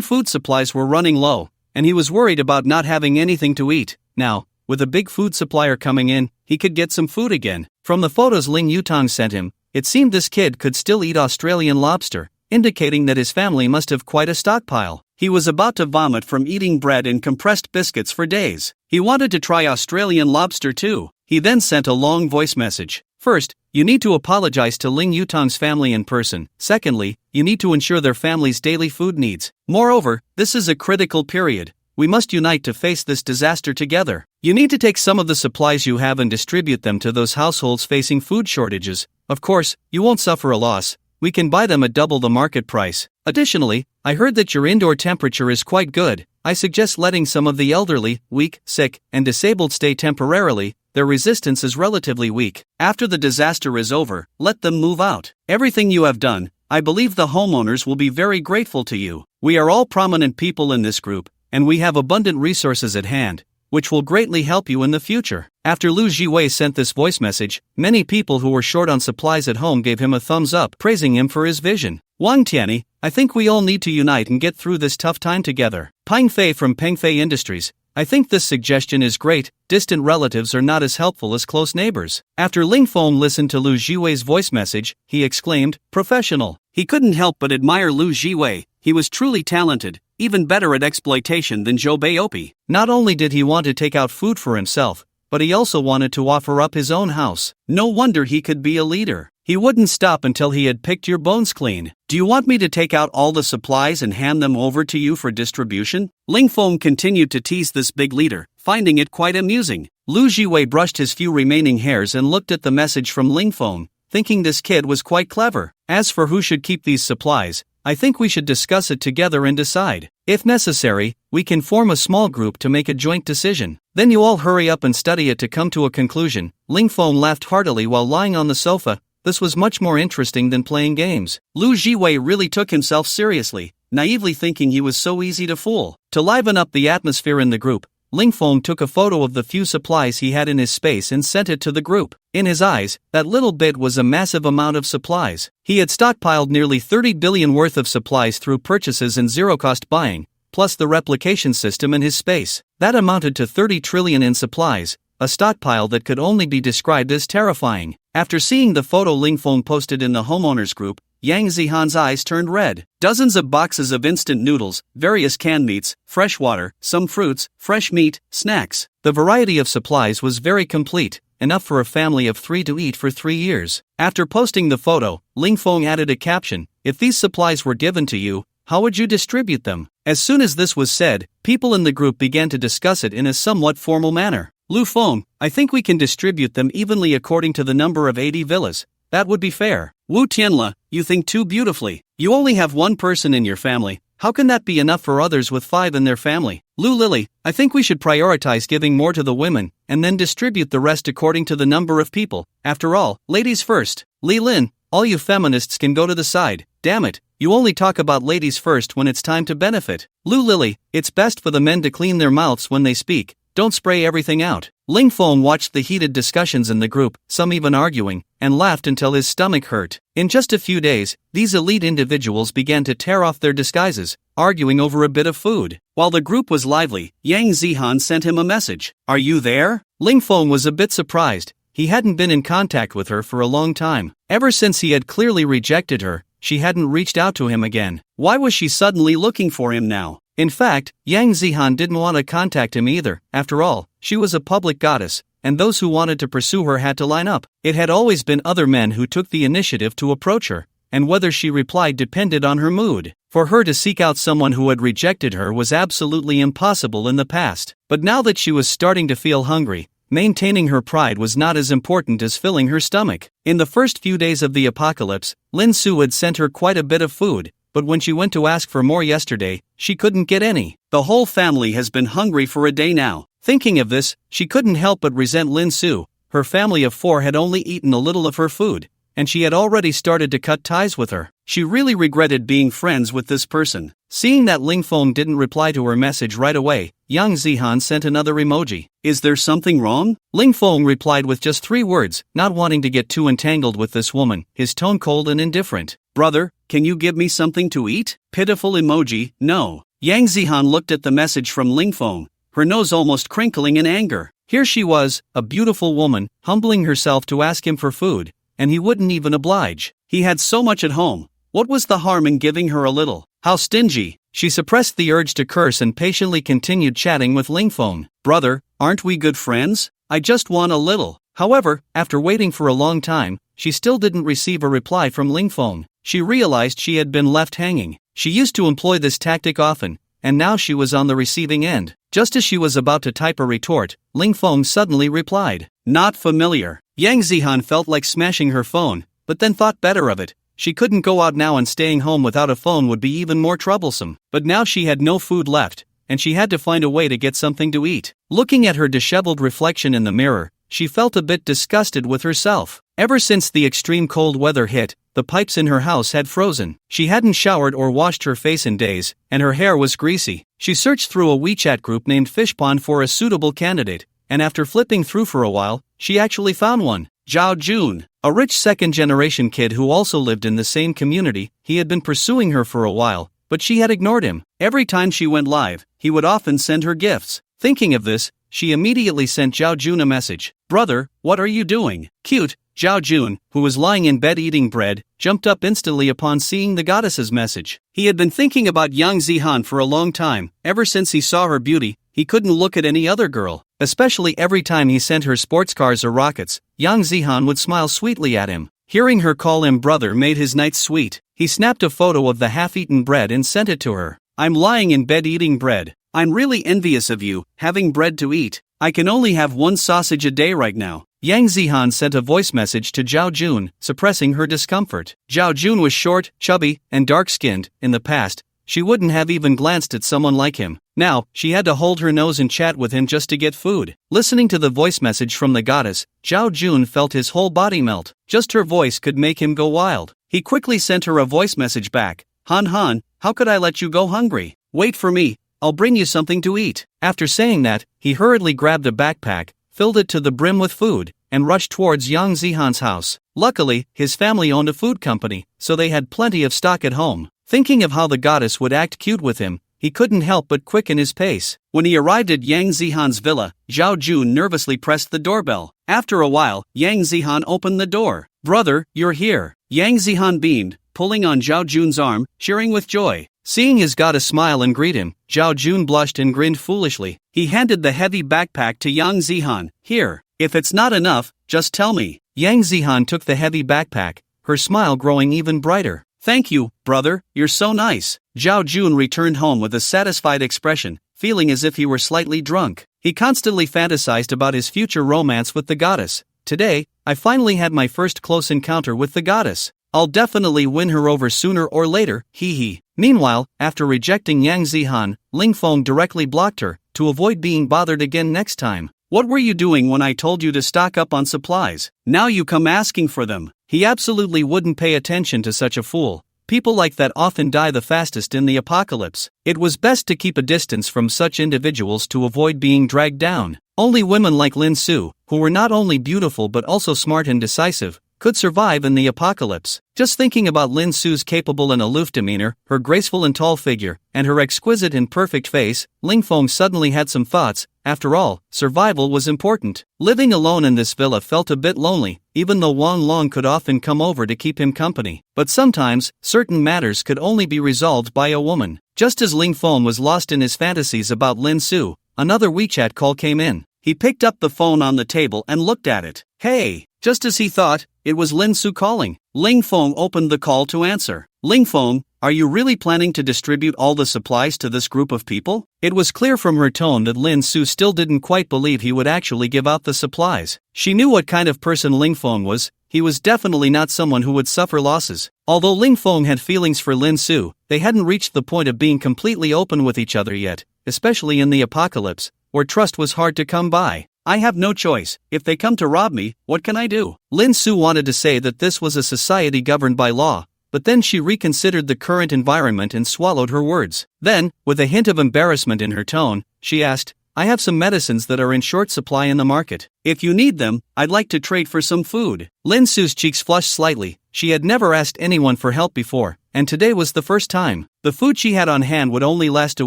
Speaker 1: food supplies were running low, and he was worried about not having anything to eat. Now, with a big food supplier coming in, he could get some food again. From the photos Ling Yutong sent him, it seemed this kid could still eat Australian lobster, indicating that his family must have quite a stockpile. He was about to vomit from eating bread and compressed biscuits for days. He wanted to try Australian lobster too. He then sent a long voice message. First, you need to apologize to Ling Yutong's family in person. Secondly, you need to ensure their family's daily food needs. Moreover, this is a critical period. We must unite to face this disaster together. You need to take some of the supplies you have and distribute them to those households facing food shortages. Of course, you won't suffer a loss. We can buy them at double the market price. Additionally, I heard that your indoor temperature is quite good. I suggest letting some of the elderly, weak, sick, and disabled stay temporarily. Their resistance is relatively weak. After the disaster is over, let them move out. Everything you have done, I believe the homeowners will be very grateful to you. We are all prominent people in this group, and we have abundant resources at hand, which will greatly help you in the future. After Lu Jiwei sent this voice message, many people who were short on supplies at home gave him a thumbs up, praising him for his vision. Wang Tianyi, I think we all need to unite and get through this tough time together. Peng Fei from Peng Fei Industries, I think this suggestion is great. Distant relatives are not as helpful as close neighbors. After Ling Feng listened to Lu Jiwei's voice message, he exclaimed, professional. He couldn't help but admire Lu Jiwei. He was truly talented, even better at exploitation than Zhou Beiopi. Not only did he want to take out food for himself, but he also wanted to offer up his own house. No wonder he could be a leader. He wouldn't stop until he had picked your bones clean. Do you want me to take out all the supplies and hand them over to you for distribution? Ling Feng continued to tease this big leader, finding it quite amusing. Lu Jiwei brushed his few remaining hairs and looked at the message from Ling Feng, thinking this kid was quite clever. As for who should keep these supplies, I think we should discuss it together and decide. If necessary, we can form a small group to make a joint decision. Then you all hurry up and study it to come to a conclusion. Ling Feng laughed heartily while lying on the sofa. This was much more interesting than playing games. Lu Jiwei really took himself seriously, naively thinking he was so easy to fool. To liven up the atmosphere in the group, Ling Feng took a photo of the few supplies he had in his space and sent it to the group. In his eyes, that little bit was a massive amount of supplies. He had stockpiled nearly 30 billion worth of supplies through purchases and zero-cost buying, plus the replication system in his space. That amounted to 30 trillion in supplies, a stockpile that could only be described as terrifying. After seeing the photo Ling Feng posted in the homeowners group, Yang Zihan's eyes turned red. Dozens of boxes of instant noodles, various canned meats, fresh water, some fruits, fresh meat, snacks. The variety of supplies was very complete, enough for a family of 3 to eat for 3 years. After posting the photo, Ling Feng added a caption, "If these supplies were given to you, how would you distribute them?" As soon as this was said, people in the group began to discuss it in a somewhat formal manner. "Lu Feng, I think we can distribute them evenly according to the number of 80 villas. That would be fair." "Wu Tianla, you think too beautifully. You only have one person in your family. How can that be enough for others with 5 in their family?" "Lu Lily, I think we should prioritize giving more to the women, and then distribute the rest according to the number of people. After all, ladies first." "Li Lin, all you feminists can go to the side. Damn it, you only talk about ladies first when it's time to benefit." "Lu Lily, it's best for the men to clean their mouths when they speak. Don't spray everything out." Ling Feng watched the heated discussions in the group, some even arguing, and laughed until his stomach hurt. In just a few days, these elite individuals began to tear off their disguises, arguing over a bit of food. While the group was lively, Yang Zihan sent him a message. "Are you there?" Ling Feng was a bit surprised. He hadn't been in contact with her for a long time. Ever since he had clearly rejected her, she hadn't reached out to him again. Why was she suddenly looking for him now? In fact, Yang Zihan didn't want to contact him either. After all, she was a public goddess, and those who wanted to pursue her had to line up. It had always been other men who took the initiative to approach her, and whether she replied depended on her mood. For her to seek out someone who had rejected her was absolutely impossible in the past. But now that she was starting to feel hungry, maintaining her pride was not as important as filling her stomach. In the first few days of the apocalypse, Lin Su had sent her quite a bit of food, but when she went to ask for more yesterday, she couldn't get any. The whole family has been hungry for a day now. Thinking of this, she couldn't help but resent Lin Su. Her family of 4 had only eaten a little of her food, and she had already started to cut ties with her. She really regretted being friends with this person. Seeing that Ling Feng didn't reply to her message right away, Yang Zihan sent another emoji. "Is there something wrong?" Ling Feng replied with just 3 words, not wanting to get too entangled with this woman, his tone cold and indifferent. "Brother, can you give me something to eat?" Pitiful emoji, no. Yang Zihan looked at the message from Ling Feng, her nose almost crinkling in anger. Here she was, a beautiful woman, humbling herself to ask him for food, and he wouldn't even oblige. He had so much at home. What was the harm in giving her a little? How stingy! She suppressed the urge to curse and patiently continued chatting with Ling Feng. "Brother, aren't we good friends? I just want a little." However, after waiting for a long time, she still didn't receive a reply from Ling Feng. She realized she had been left hanging. She used to employ this tactic often, and now she was on the receiving end. Just as she was about to type a retort, Ling Feng suddenly replied, "Not familiar." Yang Zihan felt like smashing her phone, but then thought better of it. She couldn't go out now, and staying home without a phone would be even more troublesome. But now she had no food left, and she had to find a way to get something to eat. Looking at her disheveled reflection in the mirror, she felt a bit disgusted with herself. Ever since the extreme cold weather hit, the pipes in her house had frozen. She hadn't showered or washed her face in days, and her hair was greasy. She searched through a WeChat group named Fishpond for a suitable candidate, and after flipping through for a while, she actually found one. Zhao Jun, a rich second-generation kid who also lived in the same community. He had been pursuing her for a while, but she had ignored him. Every time she went live, he would often send her gifts. Thinking of this, she immediately sent Zhao Jun a message. "Brother, what are you doing?" Cute. Zhao Jun, who was lying in bed eating bread, jumped up instantly upon seeing the goddess's message. He had been thinking about Yang Zihan for a long time. Ever since he saw her beauty, he couldn't look at any other girl. Especially every time he sent her sports cars or rockets, Yang Zihan would smile sweetly at him. Hearing her call him brother made his nights sweet. He snapped a photo of the half-eaten bread and sent it to her. "I'm lying in bed eating bread. I'm really envious of you, having bread to eat. I can only have 1 sausage a day right now." Yang Zihan sent a voice message to Zhao Jun, suppressing her discomfort. Zhao Jun was short, chubby, and dark-skinned. In the past, she wouldn't have even glanced at someone like him. Now, she had to hold her nose and chat with him just to get food. Listening to the voice message from the goddess, Zhao Jun felt his whole body melt. Just her voice could make him go wild. He quickly sent her a voice message back. Han, how could I let you go hungry? Wait for me, I'll bring you something to eat." After saying that, he hurriedly grabbed a backpack, filled it to the brim with food, and rushed towards Yang Zihan's house. Luckily, his family owned a food company, so they had plenty of stock at home. Thinking of how the goddess would act cute with him, he couldn't help but quicken his pace. When he arrived at Yang Zihan's villa, Zhao Jun nervously pressed the doorbell. After a while, Yang Zihan opened the door. "Brother, you're here." Yang Zihan beamed, pulling on Zhao Jun's arm, cheering with joy. Seeing his goddess smile and greet him, Zhao Jun blushed and grinned foolishly. He handed the heavy backpack to Yang Zihan. "Here. If it's not enough, just tell me." Yang Zihan took the heavy backpack, her smile growing even brighter. "Thank you, brother, you're so nice." Zhao Jun returned home with a satisfied expression, feeling as if he were slightly drunk. He constantly fantasized about his future romance with the goddess. "Today, I finally had my first close encounter with the goddess. I'll definitely win her over sooner or later, hee hee." Meanwhile, after rejecting Yang Zihan, Ling Feng directly blocked her, to avoid being bothered again next time. "What were you doing when I told you to stock up on supplies? Now you come asking for them." He absolutely wouldn't pay attention to such a fool. People like that often die the fastest in the apocalypse. It was best to keep a distance from such individuals to avoid being dragged down. Only women like Lin Su, who were not only beautiful but also smart and decisive, could survive in the apocalypse. Just thinking about Lin Su's capable and aloof demeanor, her graceful and tall figure, and her exquisite and perfect face, Ling Feng suddenly had some thoughts. After all, survival was important. Living alone in this villa felt a bit lonely, even though Wang Long could often come over to keep him company. But sometimes, certain matters could only be resolved by a woman. Just as Ling Feng was lost in his fantasies about Lin Su, another WeChat call came in. He picked up the phone on the table and looked at it. "Hey!" Just as he thought, it was Lin Su calling. Ling Feng opened the call to answer. "Ling Feng, are you really planning to distribute all the supplies to this group of people?" It was clear from her tone that Lin Su still didn't quite believe he would actually give out the supplies. She knew what kind of person Ling Feng was. He was definitely not someone who would suffer losses. Although Ling Feng had feelings for Lin Su, they hadn't reached the point of being completely open with each other yet, especially in the apocalypse, where trust was hard to come by. "I have no choice. If they come to rob me, what can I do?" Lin Su wanted to say that this was a society governed by law, but then she reconsidered the current environment and swallowed her words. Then, with a hint of embarrassment in her tone, she asked, "I have some medicines that are in short supply in the market. If you need them, I'd like to trade for some food." Lin Su's cheeks flushed slightly. She had never asked anyone for help before, and today was the first time. The food she had on hand would only last a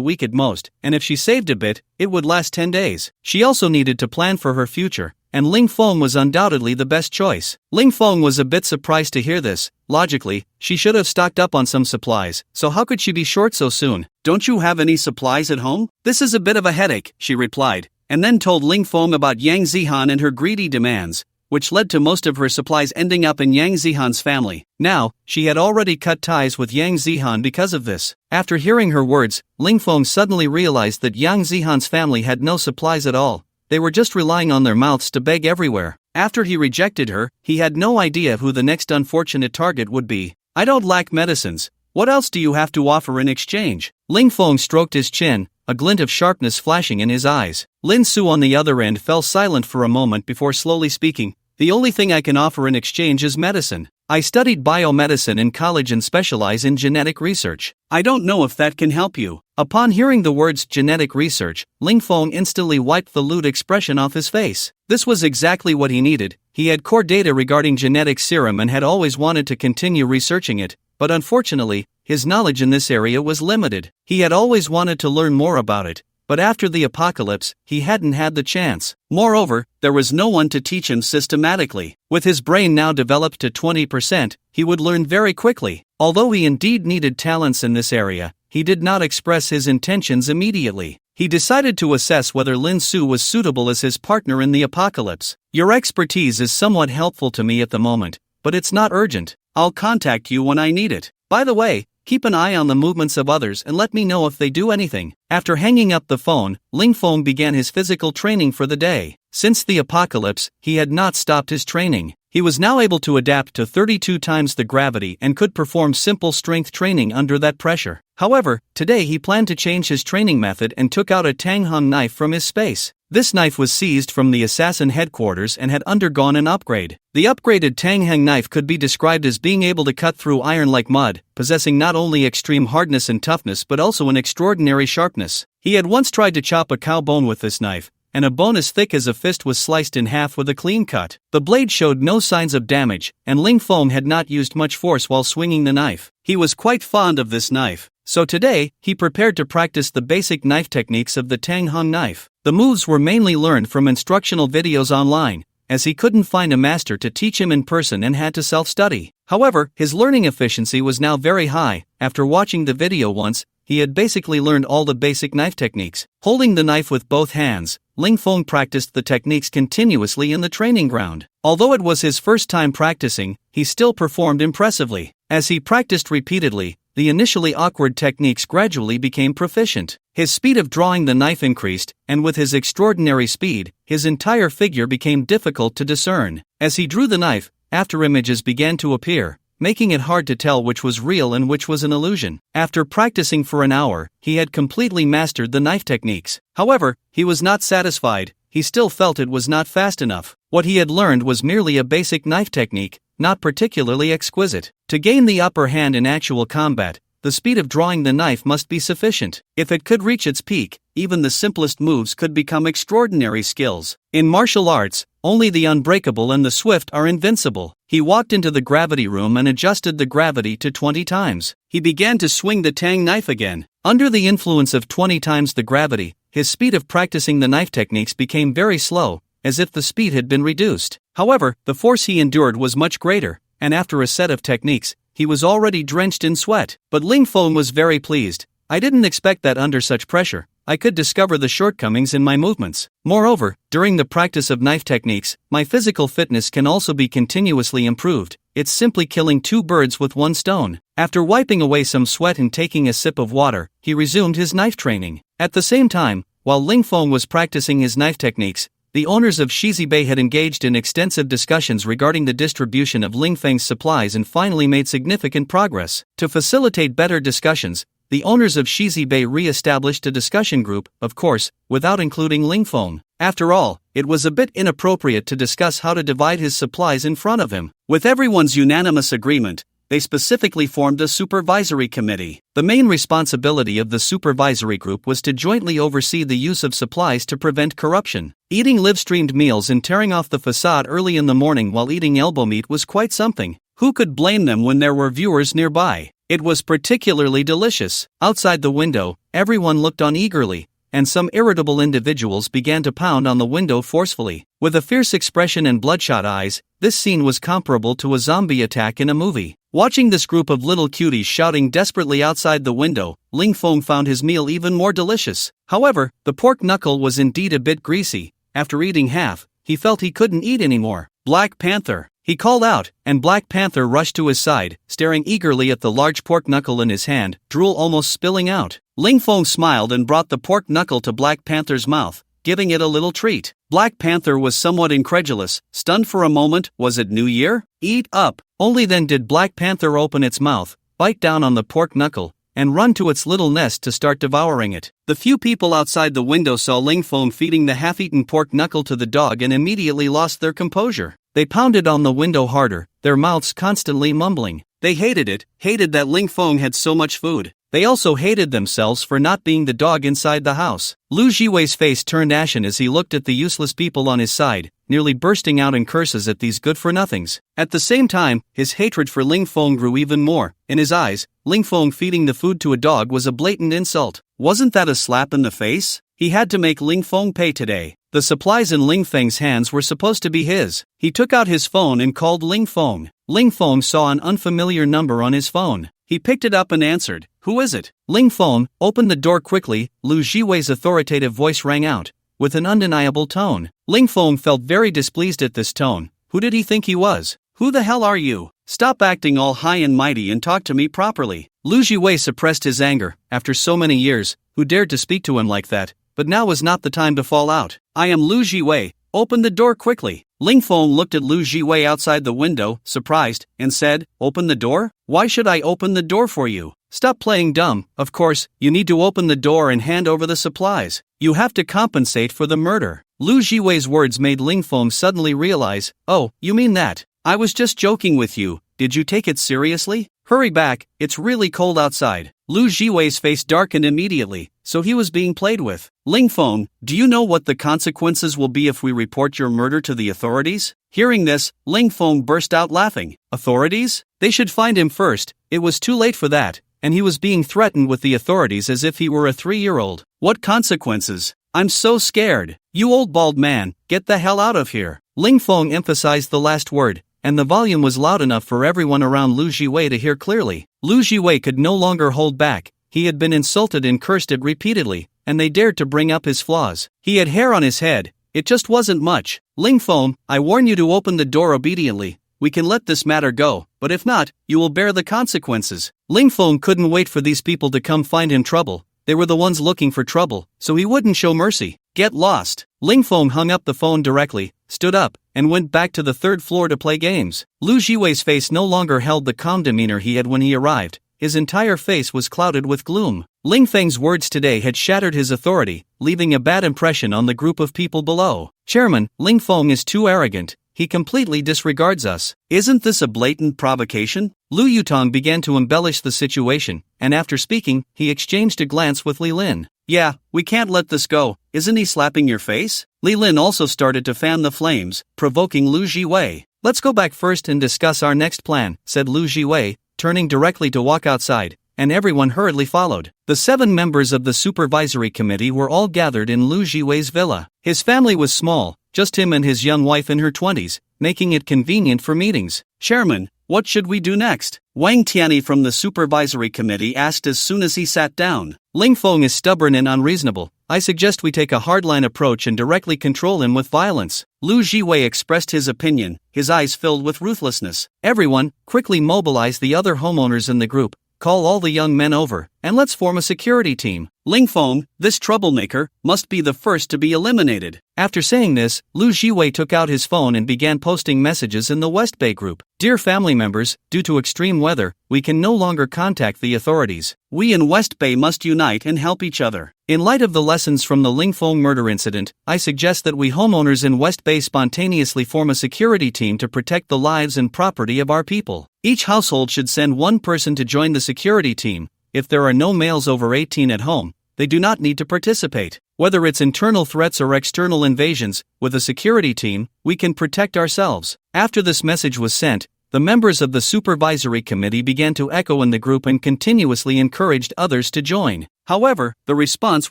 Speaker 1: week at most, and if she saved a bit, it would last 10 days. She also needed to plan for her future, and Ling Feng was undoubtedly the best choice. Ling Feng was a bit surprised to hear this. Logically, she should have stocked up on some supplies, so how could she be short so soon? "Don't you have any supplies at home?" "This is a bit of a headache," she replied, and then told Ling Feng about Yang Zihan and her greedy demands, which led to most of her supplies ending up in Yang Zihan's family. Now, she had already cut ties with Yang Zihan because of this. After hearing her words, Ling Feng suddenly realized that Yang Zihan's family had no supplies at all. They were just relying on their mouths to beg everywhere. After he rejected her, he had no idea who the next unfortunate target would be. "I don't lack medicines. What else do you have to offer in exchange?" Ling Feng stroked his chin, a glint of sharpness flashing in his eyes. Lin Su on the other end fell silent for a moment before slowly speaking. "The only thing I can offer in exchange is medicine. I studied biomedicine in college and specialize in genetic research. I don't know if that can help you." Upon hearing the words genetic research, Ling Feng instantly wiped the lewd expression off his face. This was exactly what he needed. He had core data regarding genetic serum and had always wanted to continue researching it, but unfortunately, his knowledge in this area was limited. He had always wanted to learn more about it, but after the apocalypse, he hadn't had the chance. Moreover, there was no one to teach him systematically. With his brain now developed to 20%, he would learn very quickly. Although he indeed needed talents in this area, he did not express his intentions immediately. He decided to assess whether Lin Su was suitable as his partner in the apocalypse. "Your expertise is somewhat helpful to me at the moment, but it's not urgent. I'll contact you when I need it. By the way, keep an eye on the movements of others and let me know if they do anything." After hanging up the phone, Ling Feng began his physical training for the day. Since the apocalypse, he had not stopped his training. He was now able to adapt to 32 times the gravity and could perform simple strength training under that pressure. However, today he planned to change his training method and took out a Tanghung knife from his space. This knife was seized from the assassin headquarters and had undergone an upgrade. The upgraded Tanghung knife could be described as being able to cut through iron like mud, possessing not only extreme hardness and toughness but also an extraordinary sharpness. He had once tried to chop a cow bone with this knife, and a bone as thick as a fist was sliced in half with a clean cut. The blade showed no signs of damage, and Ling Feng had not used much force while swinging the knife. He was quite fond of this knife, so today, he prepared to practice the basic knife techniques of the Tanghung knife. The moves were mainly learned from instructional videos online, as he couldn't find a master to teach him in person and had to self-study. However, his learning efficiency was now very high. After watching the video once, he had basically learned all the basic knife techniques. Holding the knife with both hands, Ling Feng practiced the techniques continuously in the training ground. Although it was his first time practicing, he still performed impressively. As he practiced repeatedly, the initially awkward techniques gradually became proficient. His speed of drawing the knife increased, and with his extraordinary speed, his entire figure became difficult to discern. As he drew the knife, afterimages began to appear, making it hard to tell which was real and which was an illusion. After practicing for an hour, he had completely mastered the knife techniques. However, he was not satisfied. He still felt it was not fast enough. What he had learned was merely a basic knife technique, not particularly exquisite. To gain the upper hand in actual combat, the speed of drawing the knife must be sufficient. If it could reach its peak, even the simplest moves could become extraordinary skills. In martial arts, only the unbreakable and the swift are invincible. He walked into the gravity room and adjusted the gravity to 20 times. He began to swing the tang knife again. Under the influence of 20 times the gravity, his speed of practicing the knife techniques became very slow, as if the speed had been reduced. However, the force he endured was much greater, and after a set of techniques, he was already drenched in sweat. But Ling Feng was very pleased. I didn't expect that under such pressure, I could discover the shortcomings in my movements. Moreover, during the practice of knife techniques, my physical fitness can also be continuously improved. It's simply killing two birds with one stone. After wiping away some sweat and taking a sip of water, he resumed his knife training. At the same time, while Ling Feng was practicing his knife techniques, the owners of Shizibei had engaged in extensive discussions regarding the distribution of Ling Feng's supplies and finally made significant progress. To facilitate better discussions, the owners of Shizibei re-established a discussion group, of course, without including Ling Feng. After all, it was a bit inappropriate to discuss how to divide his supplies in front of him. With everyone's unanimous agreement, they specifically formed a supervisory committee. The main responsibility of the supervisory group was to jointly oversee the use of supplies to prevent corruption. Eating live-streamed meals and tearing off the facade early in the morning while eating elbow meat was quite something. Who could blame them when there were viewers nearby? It was particularly delicious. Outside the window, everyone looked on eagerly, and some irritable individuals began to pound on the window forcefully. With a fierce expression and bloodshot eyes, this scene was comparable to a zombie attack in a movie. Watching this group of little cuties shouting desperately outside the window, Ling Feng found his meal even more delicious. However, the pork knuckle was indeed a bit greasy. After eating half, he felt he couldn't eat anymore. "Black Panther!" he called out, and Black Panther rushed to his side, staring eagerly at the large pork knuckle in his hand, drool almost spilling out. Ling Feng smiled and brought the pork knuckle to Black Panther's mouth, giving it a little treat. Black Panther was somewhat incredulous, stunned for a moment. Was it New Year? Eat up! Only then did Black Panther open its mouth, bite down on the pork knuckle, and run to its little nest to start devouring it. The few people outside the window saw Ling Feng feeding the half-eaten pork knuckle to the dog and immediately lost their composure. They pounded on the window harder, their mouths constantly mumbling. They hated it, hated that Ling Feng had so much food. They also hated themselves for not being the dog inside the house. Lu Jiwei's face turned ashen as he looked at the useless people on his side, nearly bursting out in curses at these good-for-nothings. At the same time, his hatred for Ling Feng grew even more. In his eyes, Ling Feng feeding the food to a dog was a blatant insult. Wasn't that a slap in the face? He had to make Ling Feng pay today. The supplies in Ling Feng's hands were supposed to be his. He took out his phone and called Ling Feng. Ling Feng saw an unfamiliar number on his phone. He picked it up and answered. "Who is it?" "Ling Feng, open the door quickly," Lu Jiwei's authoritative voice rang out, with an undeniable tone. Ling Feng felt very displeased at this tone. Who did he think he was? "Who the hell are you? Stop acting all high and mighty and talk to me properly." Lu Jiwei suppressed his anger. After so many years, who dared to speak to him like that? But now was not the time to fall out. "I am Lu Jiwei, open the door quickly." Ling Feng looked at Lu Jiwei outside the window, surprised, and said, "Open the door? Why should I open the door for you? Stop playing dumb. Of course, you need to open the door and hand over the supplies. You have to compensate for the murder." Lu Jiwei's words made Ling Feng suddenly realize, "Oh, you mean that? I was just joking with you. Did you take it seriously? Hurry back, it's really cold outside." Lu Jiwei's face darkened immediately, so he was being played with. "Ling Feng, do you know what the consequences will be if we report your murder to the authorities?" Hearing this, Ling Feng burst out laughing. Authorities? They should find him first. It was too late for that, and he was being threatened with the authorities as if he were a 3-year-old. What consequences? I'm so scared. You old bald man, get the hell out of here. Ling Feng emphasized the last word, and the volume was loud enough for everyone around Lu Jiwei to hear clearly. Lu Jiwei could no longer hold back. He had been insulted and cursed at repeatedly, and they dared to bring up his flaws. He had hair on his head. It just wasn't much. Ling Feng, I warn you to open the door obediently. We can let this matter go, but if not, you will bear the consequences. Ling Feng couldn't wait for these people to come find him trouble. They were the ones looking for trouble, so he wouldn't show mercy. Get lost. Ling Feng hung up the phone directly, stood up, and went back to the third floor to play games. Lu Jiwei's face no longer held the calm demeanor he had when he arrived. His entire face was clouded with gloom. Ling Feng's words today had shattered his authority, leaving a bad impression on the group of people below. Chairman, Ling Feng is too arrogant. He completely disregards us. Isn't this a blatant provocation? Lu Yutong began to embellish the situation, and after speaking, he exchanged a glance with Li Lin. Yeah, we can't let this go. Isn't he slapping your face? Li Lin also started to fan the flames, provoking Lu Jiwei. Let's go back first and discuss our next plan, said Lu Jiwei, turning directly to walk outside, and everyone hurriedly followed. The 7 members of the supervisory committee were all gathered in Lu Jiwei's villa. His family was small, just him and his young wife in her 20s, making it convenient for meetings. Chairman, what should we do next? Wang Tianyi from the supervisory committee asked as soon as he sat down. Ling Feng is stubborn and unreasonable. I suggest we take a hardline approach and directly control him with violence. Lu Jiwei expressed his opinion, his eyes filled with ruthlessness. Everyone, quickly mobilize the other homeowners in the group. Call all the young men over, and let's form a security team. Ling Feng, this troublemaker, must be the first to be eliminated. After saying this, Lu Jiwei took out his phone and began posting messages in the West Bay group. Dear family members, due to extreme weather, we can no longer contact the authorities. We in West Bay must unite and help each other. In light of the lessons from the Ling Feng murder incident, I suggest that we homeowners in West Bay spontaneously form a security team to protect the lives and property of our people. Each household should send one person to join the security team. If there are no males over 18 at home, they do not need to participate. Whether it's internal threats or external invasions, with a security team, we can protect ourselves. After this message was sent, the members of the supervisory committee began to echo in the group and continuously encouraged others to join. However, the response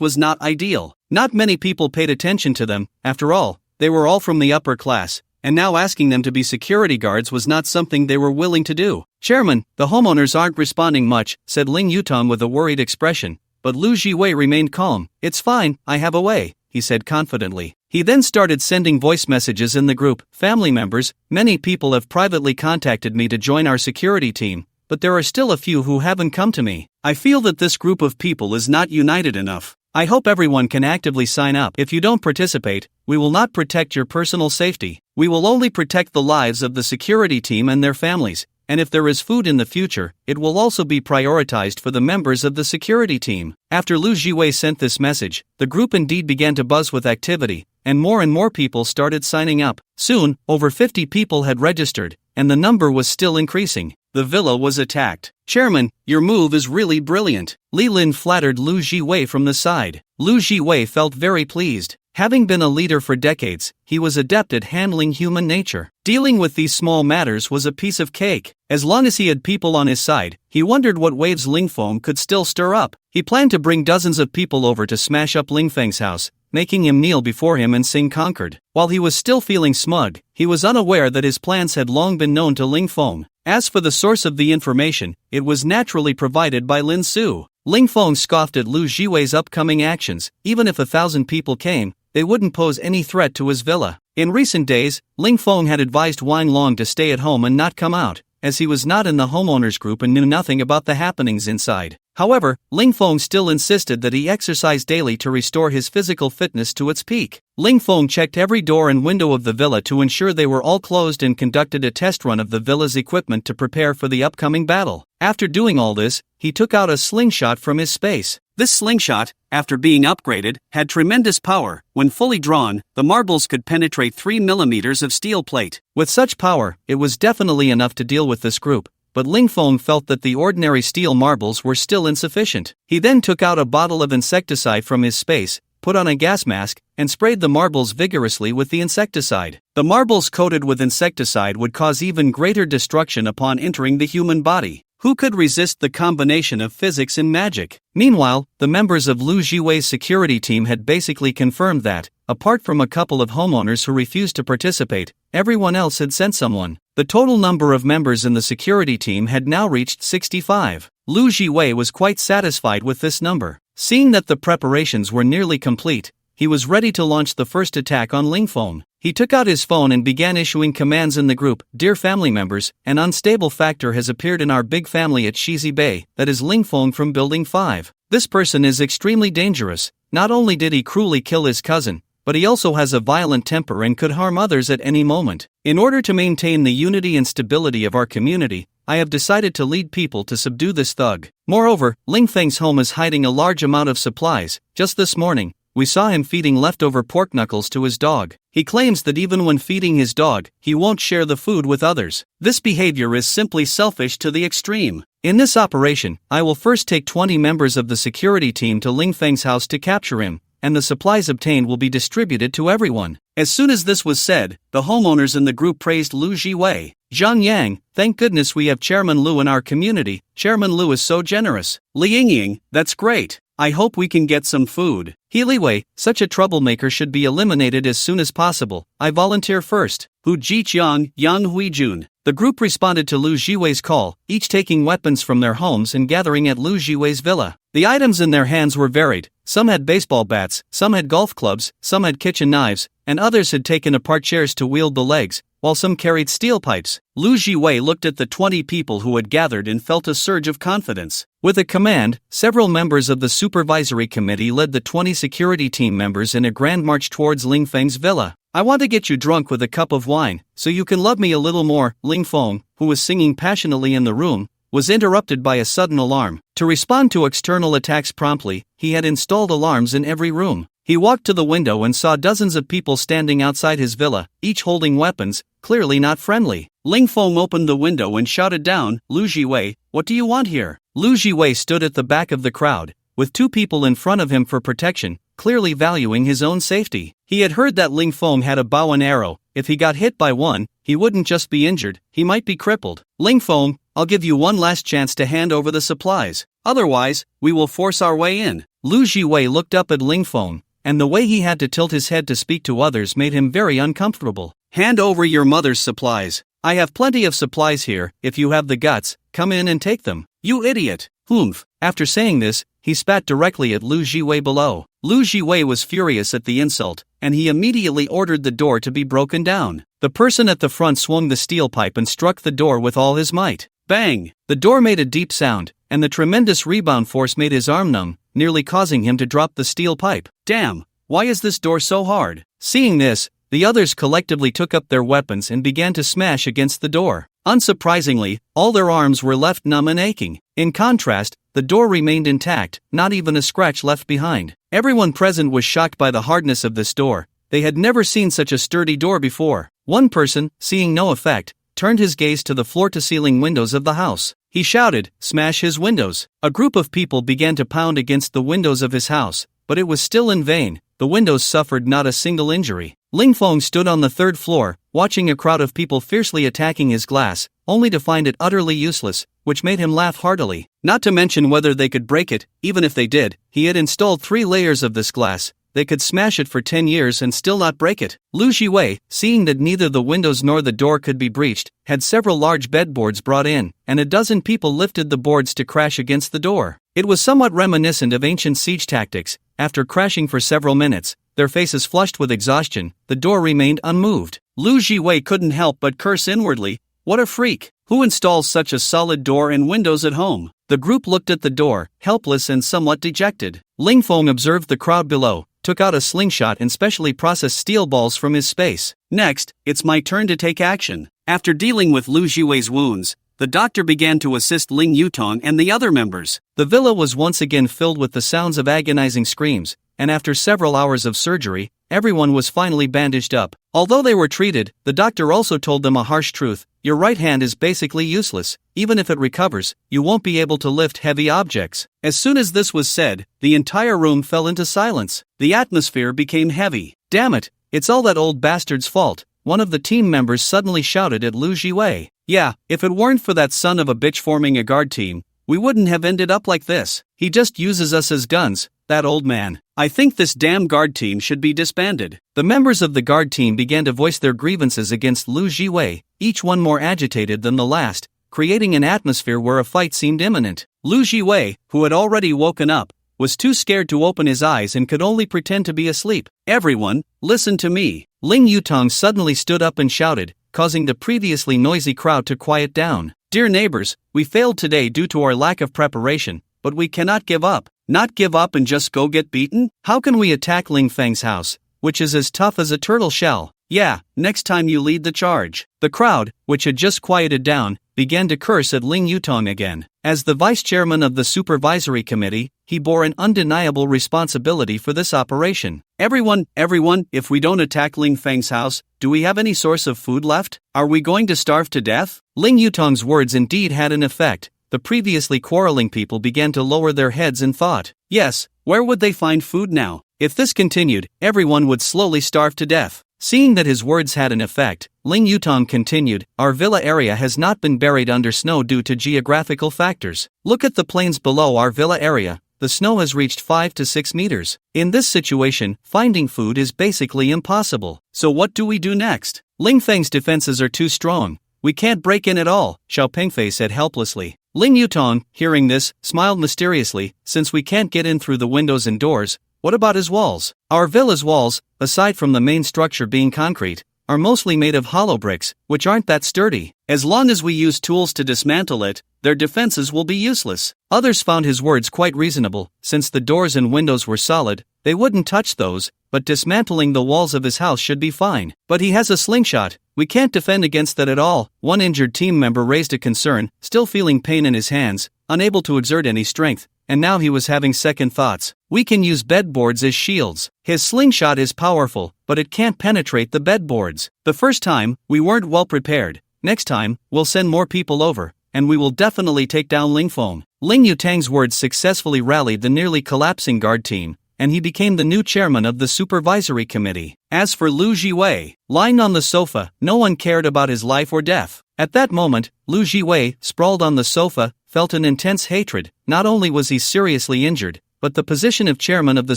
Speaker 1: was not ideal. Not many people paid attention to them. After all, they were all from the upper class, and now asking them to be security guards was not something they were willing to do. Chairman, the homeowners aren't responding much, said Ling Yutong with a worried expression, but Lu Jiwei remained calm. It's fine, I have a way, he said confidently. He then started sending voice messages in the group. Family members, many people have privately contacted me to join our security team, but there are still a few who haven't come to me. I feel that this group of people is not united enough. I hope everyone can actively sign up. If you don't participate, we will not protect your personal safety. We will only protect the lives of the security team and their families, and if there is food in the future, it will also be prioritized for the members of the security team. After Lu Jiwei sent this message, the group indeed began to buzz with activity, and more people started signing up. Soon, over 50 people had registered, and the number was still increasing. The villa was attacked. Chairman, your move is really brilliant. Li Lin flattered Lu Jiwei from the side. Lu Jiwei felt very pleased. Having been a leader for decades, he was adept at handling human nature. Dealing with these small matters was a piece of cake. As long as he had people on his side, he wondered what waves Ling Feng could still stir up. He planned to bring dozens of people over to smash up Ling Feng's house, making him kneel before him and sing conquered. While he was still feeling smug, he was unaware that his plans had long been known to Ling Feng. As for the source of the information, it was naturally provided by Lin Su. Ling Feng scoffed at Lu Jiwei's upcoming actions. Even if 1,000 people came, they wouldn't pose any threat to his villa. In recent days, Ling Feng had advised Wang Long to stay at home and not come out, as he was not in the homeowners group and knew nothing about the happenings inside. However, Ling Feng still insisted that he exercise daily to restore his physical fitness to its peak. Ling Feng checked every door and window of the villa to ensure they were all closed and conducted a test run of the villa's equipment to prepare for the upcoming battle. After doing all this, he took out a slingshot from his space. This slingshot, after being upgraded, had tremendous power. When fully drawn, the marbles could penetrate 3 millimeters of steel plate. With such power, it was definitely enough to deal with this group. But Ling Feng felt that the ordinary steel marbles were still insufficient. He then took out a bottle of insecticide from his space, put on a gas mask, and sprayed the marbles vigorously with the insecticide. The marbles coated with insecticide would cause even greater destruction upon entering the human body. Who could resist the combination of physics and magic? Meanwhile, the members of Lu Jiwei's security team had basically confirmed that, apart from a couple of homeowners who refused to participate, everyone else had sent someone. The total number of members in the security team had now reached 65. Lu Jiwei was quite satisfied with this number. Seeing that the preparations were nearly complete, he was ready to launch the first attack on Lingfeng. He took out his phone and began issuing commands in the group. Dear family members, an unstable factor has appeared in our big family at Shizi Bay, that is Lingfeng from Building 5. This person is extremely dangerous. Not only did he cruelly kill his cousin, but he also has a violent temper and could harm others at any moment. In order to maintain the unity and stability of our community, I have decided to lead people to subdue this thug. Moreover, Lingfeng's home is hiding a large amount of supplies. Just this morning, we saw him feeding leftover pork knuckles to his dog. He claims that even when feeding his dog, he won't share the food with others. This behavior is simply selfish to the extreme. In this operation, I will first take 20 members of the security team to Lingfeng's house to capture him, and the supplies obtained will be distributed to everyone. As soon as this was said, the homeowners in the group praised Lu Jiwei. Zhang Yang, thank goodness we have Chairman Lu in our community. Chairman Lu is so generous. Li Yingying, that's great. I hope we can get some food. He Liwei, such a troublemaker should be eliminated as soon as possible. I volunteer first. Hu Jiqiang, Yang Huijun. The group responded to Lu Jiwei's call, each taking weapons from their homes and gathering at Lu Jiwei's villa. The items in their hands were varied. Some had baseball bats, some had golf clubs, some had kitchen knives, and others had taken apart chairs to wield the legs, while some carried steel pipes. Lu Jiwei looked at the 20 people who had gathered and felt a surge of confidence. With a command, several members of the supervisory committee led the 20 security team members in a grand march towards Lingfeng's villa. I want to get you drunk with a cup of wine, so you can love me a little more. Lingfeng, who was singing passionately in the room, was interrupted by a sudden alarm. To respond to external attacks promptly, he had installed alarms in every room. He walked to the window and saw dozens of people standing outside his villa, each holding weapons, clearly not friendly. Lingfeng opened the window and shouted down, Lu Jiwei, what do you want here? Lu Jiwei stood at the back of the crowd, with 2 people in front of him for protection, clearly valuing his own safety. He had heard that Lingfeng had a bow and arrow. If he got hit by one, he wouldn't just be injured, he might be crippled. Lingfeng, I'll give you one last chance to hand over the supplies. Otherwise, we will force our way in. Lu Jiwei looked up at Lingfeng, and the way he had to tilt his head to speak to others made him very uncomfortable. Hand over your mother's supplies. I have plenty of supplies here. If you have the guts, come in and take them. You idiot. Humph. After saying this, he spat directly at Lu Jiwei below. Lu Jiwei was furious at the insult, and he immediately ordered the door to be broken down. The person at the front swung the steel pipe and struck the door with all his might. Bang! The door made a deep sound, and the tremendous rebound force made his arm numb, nearly causing him to drop the steel pipe. Damn! Why is this door so hard? Seeing this, the others collectively took up their weapons and began to smash against the door. Unsurprisingly, all their arms were left numb and aching. In contrast, the door remained intact, not even a scratch left behind. Everyone present was shocked by the hardness of this door. They had never seen such a sturdy door before. One person, seeing no effect, turned his gaze to the floor-to-ceiling windows of the house. He shouted, "Smash his windows!" A group of people began to pound against the windows of his house, but it was still in vain. The windows suffered not a single injury. Lingfeng stood on the 3rd floor, watching a crowd of people fiercely attacking his glass, only to find it utterly useless, which made him laugh heartily. Not to mention whether they could break it. Even if they did, he had installed 3 layers of this glass. They could smash it for 10 years and still not break it. Lu Jiwei, seeing that neither the windows nor the door could be breached, had several large bedboards brought in, and a dozen people lifted the boards to crash against the door. It was somewhat reminiscent of ancient siege tactics. After crashing for several minutes, their faces flushed with exhaustion, the door remained unmoved. Lu Jiwei couldn't help but curse inwardly. What a freak! Who installs such a solid door and windows at home? The group looked at the door, helpless and somewhat dejected. Lingfeng observed the crowd below, took out a slingshot and specially processed steel balls from his space. Next, it's my turn to take action. After dealing with Lu Jiwei's wounds, the doctor began to assist Ling Yutong and the other members. The villa was once again filled with the sounds of agonizing screams, and after several hours of surgery, everyone was finally bandaged up. Although they were treated, the doctor also told them a harsh truth: your right hand is basically useless. Even if it recovers, you won't be able to lift heavy objects. As soon as this was said, the entire room fell into silence. The atmosphere became heavy. Damn it, it's all that old bastard's fault. one of the team members suddenly shouted at Lu Jiwei. Yeah, if it weren't for that son of a bitch forming a guard team, we wouldn't have ended up like this. He just uses us as guns, that old man. I think this damn guard team should be disbanded. The members of the guard team began to voice their grievances against Lu Jiwei, each one more agitated than the last, creating an atmosphere where a fight seemed imminent. Lu Jiwei, who had already woken up, was too scared to open his eyes and could only pretend to be asleep. Everyone, listen to me. Ling Yutong suddenly stood up and shouted, causing the previously noisy crowd to quiet down. Dear neighbors, we failed today due to our lack of preparation, but we cannot give up. Not give up and just go get beaten? How can we attack Ling Feng's house, which is as tough as a turtle shell? Yeah, next time you lead the charge. The crowd, which had just quieted down, began to curse at Ling Yutong again. As the vice chairman of the supervisory committee, he bore an undeniable responsibility for this operation. Everyone, if we don't attack Ling Feng's house, do we have any source of food left? Are we going to starve to death? Ling Yutong's words indeed had an effect. The previously quarreling people began to lower their heads in thought. Yes, where would they find food now? If this continued, everyone would slowly starve to death. Seeing that his words had an effect, Ling Yutong continued, our villa area has not been buried under snow due to geographical factors. Look at the plains below our villa area. The snow has reached 5 to 6 meters. In this situation, finding food is basically impossible. So what do we do next? Ling Feng's defenses are too strong. We can't break in at all, Xiao Pengfei said helplessly. Ling Yutong, hearing this, smiled mysteriously, since we can't get in through the windows and doors, what about his walls? Our villa's walls, aside from the main structure being concrete, are mostly made of hollow bricks, which aren't that sturdy. As long as we use tools to dismantle it, their defenses will be useless. Others found his words quite reasonable, since the doors and windows were solid, they wouldn't touch those, but dismantling the walls of his house should be fine. But he has a slingshot, we can't defend against that at all. One injured team member raised a concern, still feeling pain in his hands, unable to exert any strength, and now he was having second thoughts. We can use bedboards as shields. His slingshot is powerful, but it can't penetrate the bedboards. The first time, we weren't well prepared. Next time, we'll send more people over, and we will definitely take down Ling Feng. Ling Yutang's words successfully rallied the nearly collapsing guard team, and he became the new chairman of the supervisory committee. As for Lu Jiwei, lying on the sofa, no one cared about his life or death. At that moment, Lu Jiwei, sprawled on the sofa, felt an intense hatred. Not only was he seriously injured, but the position of chairman of the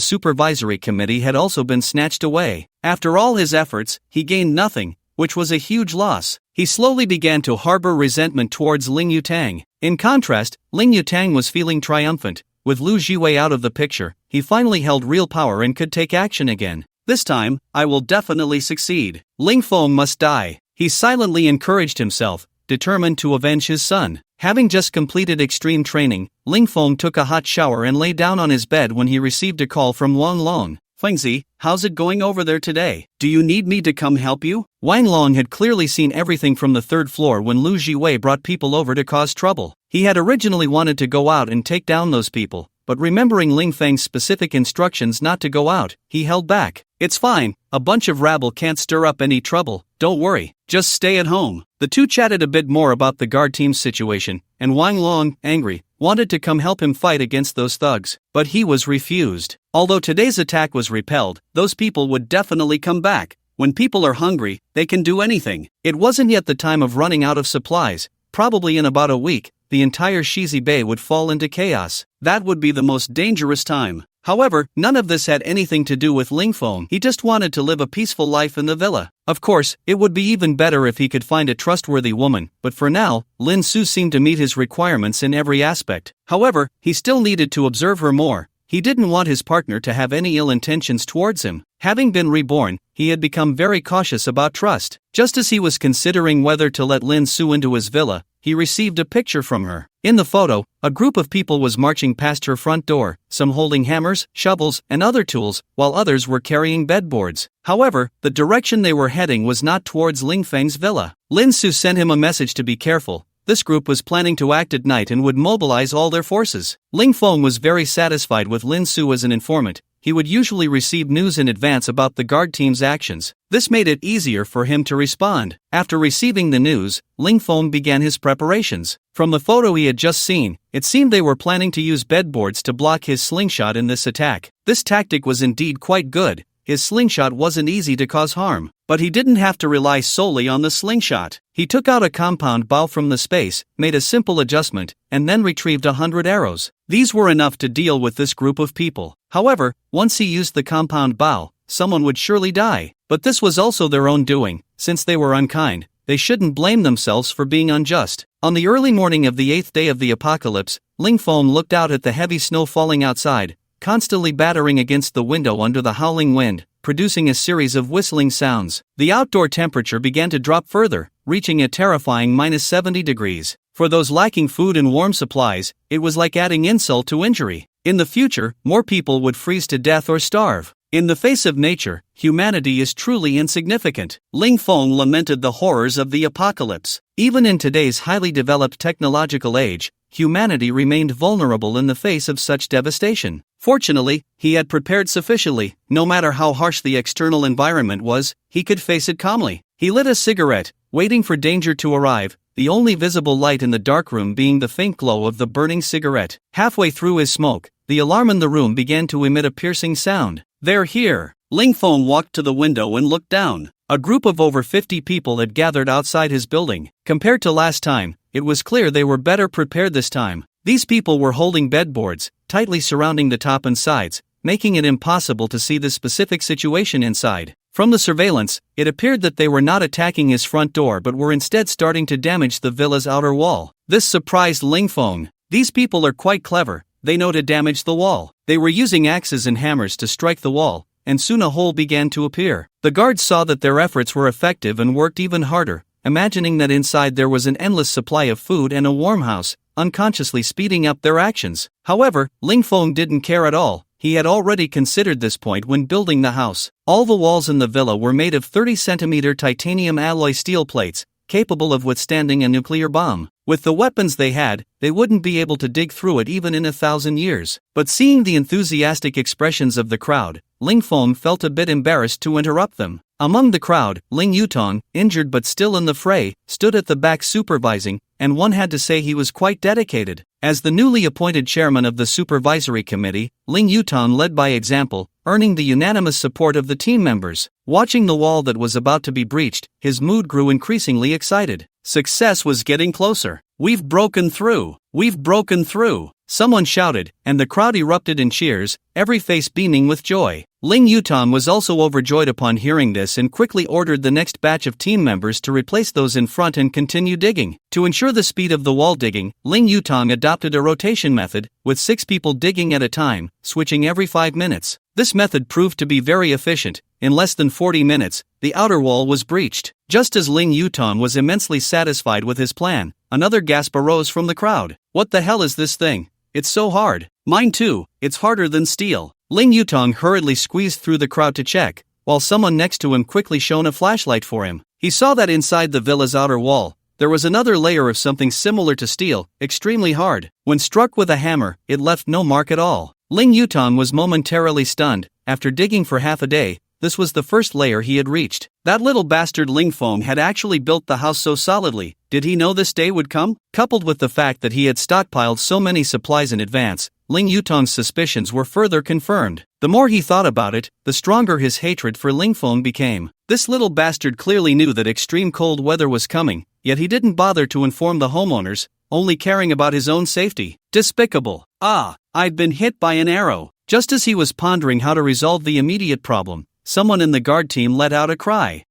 Speaker 1: supervisory committee had also been snatched away. After all his efforts, he gained nothing, which was a huge loss. He slowly began to harbor resentment towards Ling Yutang. In contrast, Ling Yutang was feeling triumphant. With Lu Jiwei out of the picture, he finally held real power and could take action again. This time, I will definitely succeed. Ling Feng must die. He silently encouraged himself, determined to avenge his son. Having just completed extreme training, Ling Feng took a hot shower and lay down on his bed when he received a call from Wang Long. Fengzi, how's it going over there today? Do you need me to come help you? Wang Long had clearly seen everything from the third floor when Lu Jiwei brought people over to cause trouble. He had originally wanted to go out and take down those people, but remembering Ling Feng's specific instructions not to go out, he held back. It's fine, a bunch of rabble can't stir up any trouble, don't worry, just stay at home. The two chatted a bit more about the guard team's situation, and Wang Long, angry, wanted to come help him fight against those thugs, but he was refused. Although today's attack was repelled, those people would definitely come back. When people are hungry, they can do anything. It wasn't yet the time of running out of supplies. Probably in about a week, the entire Shizi Bay would fall into chaos. That would be the most dangerous time. However, none of this had anything to do with Ling Feng. He just wanted to live a peaceful life in the villa. Of course, it would be even better if he could find a trustworthy woman, but for now, Lin Su seemed to meet his requirements in every aspect. However, he still needed to observe her more. He didn't want his partner to have any ill intentions towards him. Having been reborn, he had become very cautious about trust. Just as he was considering whether to let Lin Su into his villa, he received a picture from her. In the photo, a group of people was marching past her front door, some holding hammers, shovels, and other tools, while others were carrying bedboards. However, the direction they were heading was not towards Ling Feng's villa. Lin Su sent him a message to be careful. This group was planning to act at night and would mobilize all their forces. Ling Feng was very satisfied with Lin Su as an informant. He would usually receive news in advance about the guard team's actions. This made it easier for him to respond. After receiving the news, Ling Feng began his preparations. From the photo he had just seen, it seemed they were planning to use bedboards to block his slingshot in this attack. This tactic was indeed quite good. his slingshot wasn't easy to cause harm. But he didn't have to rely solely on the slingshot. He took out a compound bow from the space, made a simple adjustment, and then retrieved 100 arrows. These were enough to deal with this group of people. However, once he used the compound bow, someone would surely die. But this was also their own doing. Since they were unkind, they shouldn't blame themselves for being unjust. On the early morning of the 8th day of the apocalypse, Ling Feng looked out at the heavy snow falling outside, constantly battering against the window under the howling wind, producing a series of whistling sounds. The outdoor temperature began to drop further, reaching a terrifying -70 degrees. For those lacking food and warm supplies, it was like adding insult to injury. In the future, more people would freeze to death or starve. In the face of nature, humanity is truly insignificant. Ling Feng lamented the horrors of the apocalypse. Even in today's highly developed technological age, humanity remained vulnerable in the face of such devastation. Fortunately, he had prepared sufficiently. No matter how harsh the external environment was, he could face it calmly. He lit a cigarette, waiting for danger to arrive, the only visible light in the dark room being the faint glow of the burning cigarette. Halfway through his smoke, the alarm in the room began to emit a piercing sound. "They're here." Ling Feng walked to the window and looked down. A group of over 50 people had gathered outside his building. Compared to last time, it was clear they were better prepared this time. These people were holding bedboards, tightly surrounding the top and sides, making it impossible to see the specific situation inside. From the surveillance, it appeared that they were not attacking his front door but were instead starting to damage the villa's outer wall. This surprised Ling Feng. These people are quite clever. They know to damage the wall. They were using axes and hammers to strike the wall, and soon a hole began to appear. The guards saw that their efforts were effective and worked even harder, imagining that inside there was an endless supply of food and a warm house, unconsciously speeding up their actions. However, Ling Feng didn't care at all. He had already considered this point when building the house. All the walls in the villa were made of 30-centimeter titanium alloy steel plates, capable of withstanding a nuclear bomb. With the weapons they had, they wouldn't be able to dig through it even in 1,000 years. But seeing the enthusiastic expressions of the crowd, Ling Feng felt a bit embarrassed to interrupt them. Among the crowd, Ling Yutong, injured but still in the fray, stood at the back supervising, and one had to say he was quite dedicated. As the newly appointed chairman of the supervisory committee, Ling Yutong led by example, earning the unanimous support of the team members. Watching the wall that was about to be breached, his mood grew increasingly excited. Success was getting closer. "We've broken through! We've broken through!" Someone shouted, and the crowd erupted in cheers, every face beaming with joy. Ling Yutong was also overjoyed upon hearing this and quickly ordered the next batch of team members to replace those in front and continue digging. To ensure the speed of the wall digging, Ling Yutong adopted a rotation method, with 6 people digging at a time, switching every 5 minutes. This method proved to be very efficient. In less than 40 minutes, the outer wall was breached. Just as Ling Yutong was immensely satisfied with his plan, another gasp arose from the crowd. "What the hell is this thing? It's so hard." "Mine too, it's harder than steel." Ling Yutong hurriedly squeezed through the crowd to check, while someone next to him quickly shone a flashlight for him. He saw that inside the villa's outer wall, there was another layer of something similar to steel, extremely hard. When struck with a hammer, it left no mark at all. Ling Yutong was momentarily stunned. After digging for half a day, this was the first layer he had reached. That little bastard Ling Feng had actually built the house so solidly. Did he know this day would come? Coupled with the fact that he had stockpiled so many supplies in advance, Ling Yutong's suspicions were further confirmed. The more he thought about it, the stronger his hatred for Ling Feng became. This little bastard clearly knew that extreme cold weather was coming, yet he didn't bother to inform the homeowners, only caring about his own safety. Despicable. I'd been hit by an arrow. Just as he was pondering how to resolve the immediate problem, someone in the guard team let out a cry.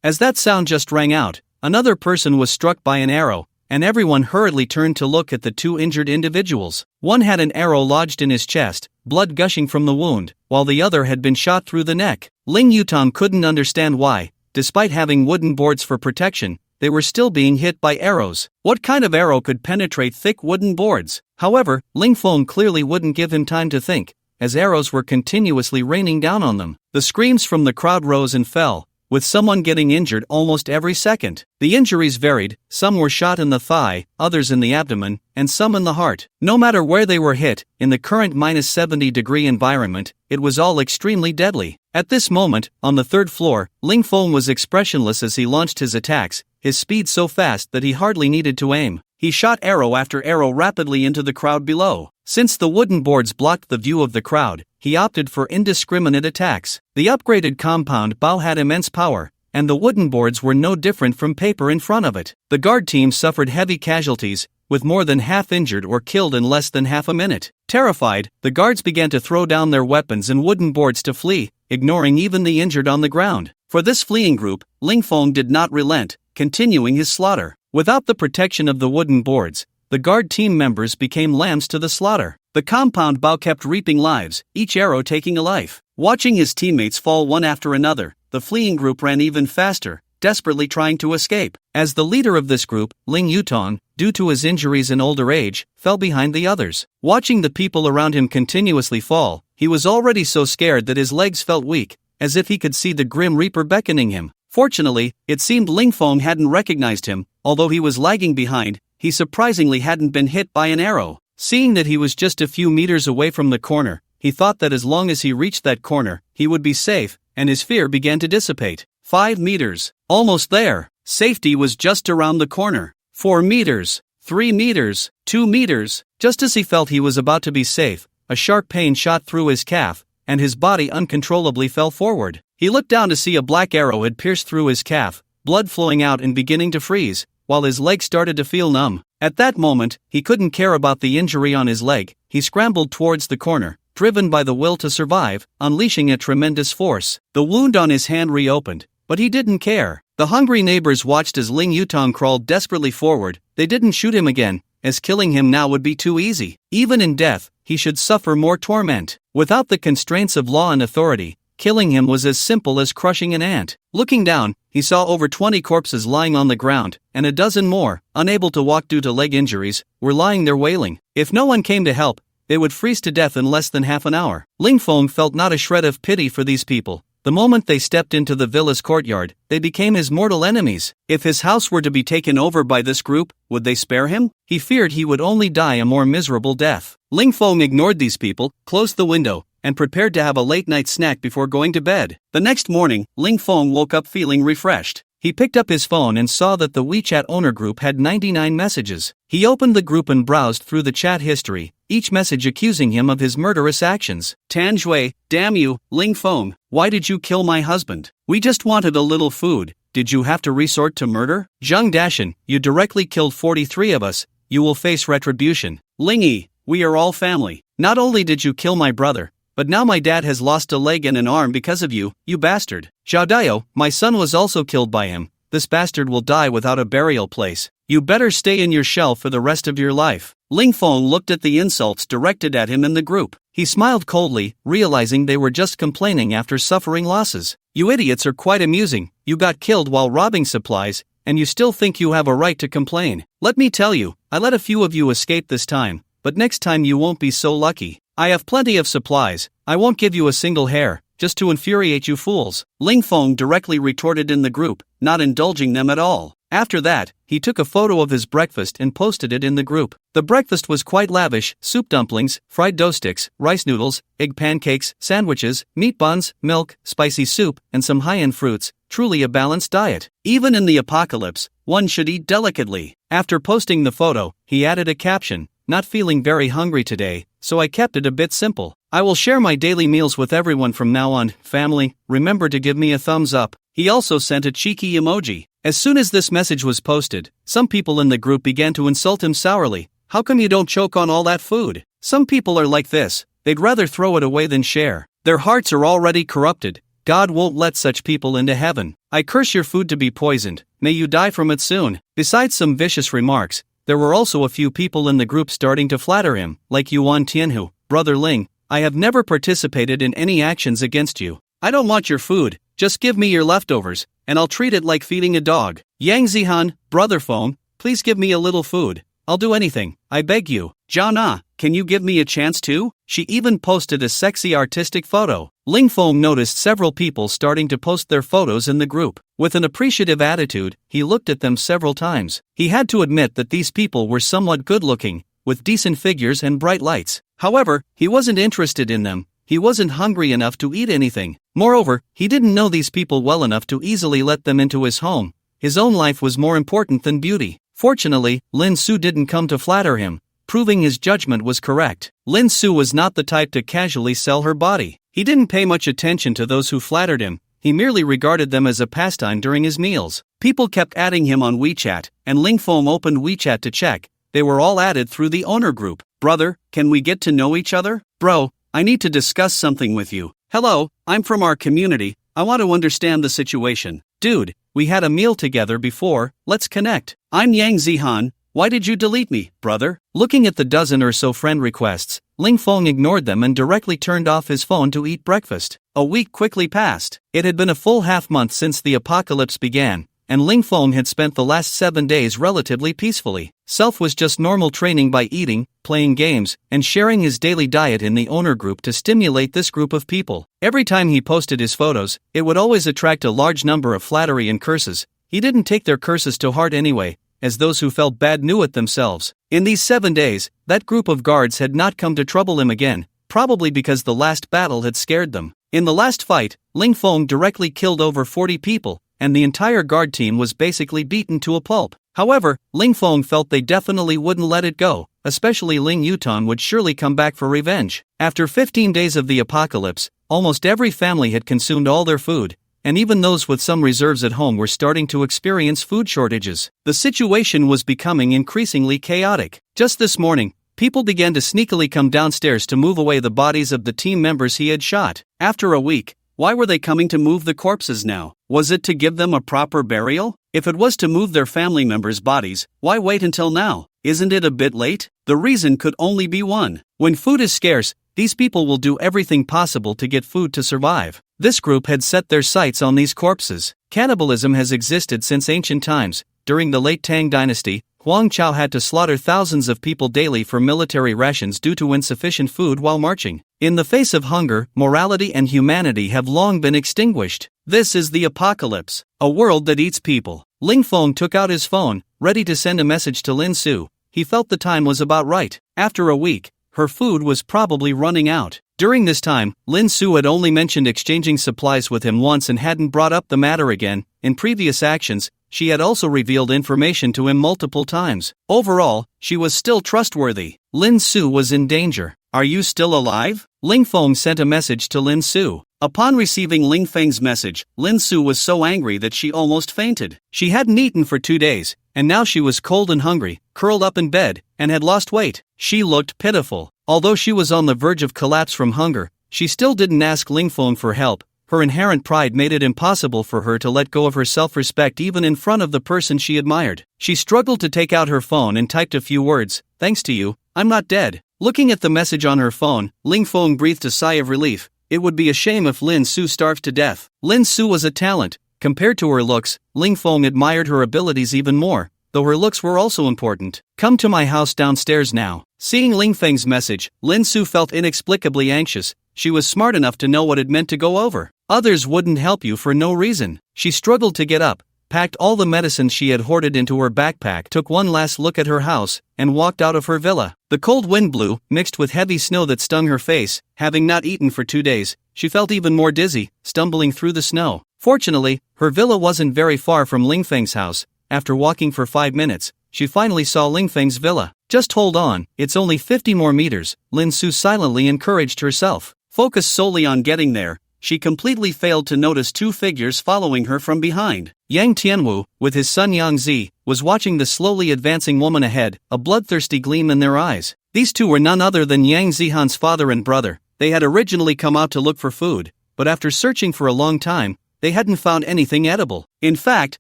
Speaker 1: As that sound just rang out, another person was struck by an arrow, and everyone hurriedly turned to look at the 2 injured individuals. One had an arrow lodged in his chest, blood gushing from the wound, while the other had been shot through the neck. Ling Yutong couldn't understand why, despite having wooden boards for protection, they were still being hit by arrows. What kind of arrow could penetrate thick wooden boards? However, Ling Feng clearly wouldn't give him time to think, as arrows were continuously raining down on them. The screams from the crowd rose and fell, with someone getting injured almost every second. The injuries varied, some were shot in the thigh, others in the abdomen, and some in the heart. No matter where they were hit, in the current -70-degree environment, it was all extremely deadly. At this moment, on the 3rd floor, Ling Feng was expressionless as he launched his attacks, his speed so fast that he hardly needed to aim. He shot arrow after arrow rapidly into the crowd below. Since the wooden boards blocked the view of the crowd, he opted for indiscriminate attacks. The upgraded compound bow had immense power, and the wooden boards were no different from paper in front of it. The guard team suffered heavy casualties, with more than half injured or killed in less than half a minute. Terrified, the guards began to throw down their weapons and wooden boards to flee, ignoring even the injured on the ground. For this fleeing group, Ling Feng did not relent, continuing his slaughter. Without the protection of the wooden boards, the guard team members became lambs to the slaughter. The compound bow kept reaping lives, each arrow taking a life. Watching his teammates fall one after another, the fleeing group ran even faster, desperately trying to escape. As the leader of this group, Ling Yutong, due to his injuries and older age, fell behind the others. Watching the people around him continuously fall, he was already so scared that his legs felt weak, as if he could see the Grim Reaper beckoning him. Fortunately, it seemed Ling Feng hadn't recognized him. Although he was lagging behind, he surprisingly hadn't been hit by an arrow. Seeing that he was just a few meters away from the corner, he thought that as long as he reached that corner, he would be safe, and his fear began to dissipate. 5 meters. Almost there. Safety was just around the corner. 4 meters. 3 meters. 2 meters. Just as he felt he was about to be safe, a sharp pain shot through his calf, and his body uncontrollably fell forward. He looked down to see a black arrow had pierced through his calf, blood flowing out and beginning to freeze, while his leg started to feel numb. At that moment, he couldn't care about the injury on his leg. He scrambled towards the corner, driven by the will to survive, unleashing a tremendous force. The wound on his hand reopened, but he didn't care. The hungry neighbors watched as Ling Yutong crawled desperately forward. They didn't shoot him again, as killing him now would be too easy. Even in death, he should suffer more torment. Without the constraints of law and authority, killing him was as simple as crushing an ant. Looking down, he saw over 20 corpses lying on the ground, and a dozen more, unable to walk due to leg injuries, were lying there wailing. If no one came to help, they would freeze to death in less than half an hour. Ling Feng felt not a shred of pity for these people. The moment they stepped into the villa's courtyard, they became his mortal enemies. If his house were to be taken over by this group, would they spare him? He feared he would only die a more miserable death. Ling Feng ignored these people, closed the window, and prepared to have a late-night snack before going to bed. The next morning, Ling Feng woke up feeling refreshed. He picked up his phone and saw that the WeChat owner group had 99 messages. He opened the group and browsed through the chat history, each message accusing him of his murderous actions. Tan Shui, damn you, Ling Feng, why did you kill my husband? We just wanted a little food. Did you have to resort to murder? Zhang Dashan, you directly killed 43 of us. You will face retribution. Ling Yi, we are all family. Not only did you kill my brother, but now my dad has lost a leg and an arm because of you, you bastard. Xiaodayo, my son was also killed by him. This bastard will die without a burial place. You better stay in your shell for the rest of your life. Ling Feng looked at the insults directed at him in the group. He smiled coldly, realizing they were just complaining after suffering losses. You idiots are quite amusing. You got killed while robbing supplies, and you still think you have a right to complain. Let me tell you, I let a few of you escape this time, but next time you won't be so lucky. I have plenty of supplies. I won't give you a single hair, just to infuriate you fools. Ling Feng directly retorted in the group, not indulging them at all. After that, he took a photo of his breakfast and posted it in the group. The breakfast was quite lavish: soup dumplings, fried dough sticks, rice noodles, egg pancakes, sandwiches, meat buns, milk, spicy soup, and some high-end fruits. Truly a balanced diet. Even in the apocalypse, one should eat delicately. After posting the photo, he added a caption: not feeling very hungry today, so I kept it a bit simple. I will share my daily meals with everyone from now on. Family, remember to give me a thumbs up. He also sent a cheeky emoji. As soon as this message was posted, some people in the group began to insult him sourly. How come you don't choke on all that food? Some people are like this. They'd rather throw it away than share. Their hearts are already corrupted. God won't let such people into heaven. I curse your food to be poisoned. May you die from it soon. Besides some vicious remarks, there were also a few people in the group starting to flatter him, like Yuan Tianhu. Brother Ling, I have never participated in any actions against you. I don't want your food, just give me your leftovers, and I'll treat it like feeding a dog. Yang Zihan, Brother Feng, please give me a little food. I'll do anything, I beg you. Zhao Na, can you give me a chance too? She even posted a sexy artistic photo. Ling Feng noticed several people starting to post their photos in the group. With an appreciative attitude, he looked at them several times. He had to admit that these people were somewhat good-looking, with decent figures and bright lights. However, he wasn't interested in them. He wasn't hungry enough to eat anything. Moreover, he didn't know these people well enough to easily let them into his home. His own life was more important than beauty. Fortunately, Lin Su didn't come to flatter him. proving his judgment was correct. Lin Su was not the type to casually sell her body. He didn't pay much attention to those who flattered him, he merely regarded them as a pastime during his meals. People kept adding him on WeChat, and Ling Feng opened WeChat to check. They were all added through the owner group. Brother, can we get to know each other? Bro, I need to discuss something with you. Hello, I'm from our community, I want to understand the situation. Dude, we had a meal together before, let's connect. I'm Yang Zihan, why did you delete me, brother? Looking at the dozen or so friend requests, Ling Feng ignored them and directly turned off his phone to eat breakfast. A week quickly passed. It had been a full half-month since the apocalypse began, and Ling Feng had spent the last 7 days relatively peacefully. Self was just normal training by eating, playing games, and sharing his daily diet in the owner group to stimulate this group of people. Every time he posted his photos, it would always attract a large number of flattery and curses. He didn't take their curses to heart anyway, as those who felt bad knew it themselves. In these 7 days, that group of guards had not come to trouble him again, probably because the last battle had scared them. In the last fight, Ling Feng directly killed over 40 people, and the entire guard team was basically beaten to a pulp. However, Ling Feng felt they definitely wouldn't let it go, especially Ling Yutan would surely come back for revenge. After 15 days of the apocalypse, almost every family had consumed all their food, and even those with some reserves at home were starting to experience food shortages. The situation was becoming increasingly chaotic. Just this morning, people began to sneakily come downstairs to move away the bodies of the team members he had shot. After a week, why were they coming to move the corpses now? Was it to give them a proper burial? If it was to move their family members' bodies, why wait until now? Isn't it a bit late? The reason could only be one. When food is scarce, these people will do everything possible to get food to survive. This group had set their sights on these corpses. Cannibalism has existed since ancient times. During the late Tang dynasty, Huang Chao had to slaughter thousands of people daily for military rations due to insufficient food while marching. In the face of hunger, morality and humanity have long been extinguished. This is the apocalypse, a world that eats people. Ling Feng took out his phone, ready to send a message to Lin Su. He felt the time was about right. After a week, her food was probably running out. During this time, Lin Su had only mentioned exchanging supplies with him once and hadn't brought up the matter again. In previous actions, she had also revealed information to him multiple times. Overall, she was still trustworthy. Lin Su was in danger. Are you still alive? Ling Feng sent a message to Lin Su. Upon receiving Ling Feng's message, Lin Su was so angry that she almost fainted. She hadn't eaten for 2 days, and now she was cold and hungry, curled up in bed, and had lost weight. She looked pitiful. Although she was on the verge of collapse from hunger, she still didn't ask Ling Feng for help. Her inherent pride made it impossible for her to let go of her self-respect even in front of the person she admired. She struggled to take out her phone and typed a few words. Thanks to you, I'm not dead. Looking at the message on her phone, Ling Feng breathed a sigh of relief. It would be a shame if Lin Su starved to death. Lin Su was a talent. Compared to her looks, Ling Feng admired her abilities even more, though her looks were also important. Come to my house downstairs now. Seeing Ling Feng's message, Lin Su felt inexplicably anxious. She was smart enough to know what it meant to go over. Others wouldn't help you for no reason. She struggled to get up, packed all the medicines she had hoarded into her backpack, took one last look at her house, and walked out of her villa. The cold wind blew, mixed with heavy snow that stung her face. Having not eaten for 2 days, she felt even more dizzy, stumbling through the snow. Fortunately, her villa wasn't very far from Ling Feng's house. After walking for 5 minutes, she finally saw Ling Feng's villa. Just hold on, it's only 50 more meters, Lin Su silently encouraged herself. Focused solely on getting there, she completely failed to notice 2 figures following her from behind. Yang Tianwu, with his son Yang Zi, was watching the slowly advancing woman ahead, a bloodthirsty gleam in their eyes. These 2 were none other than Yang Zihan's father and brother. They had originally come out to look for food, but after searching for a long time, they hadn't found anything edible. In fact,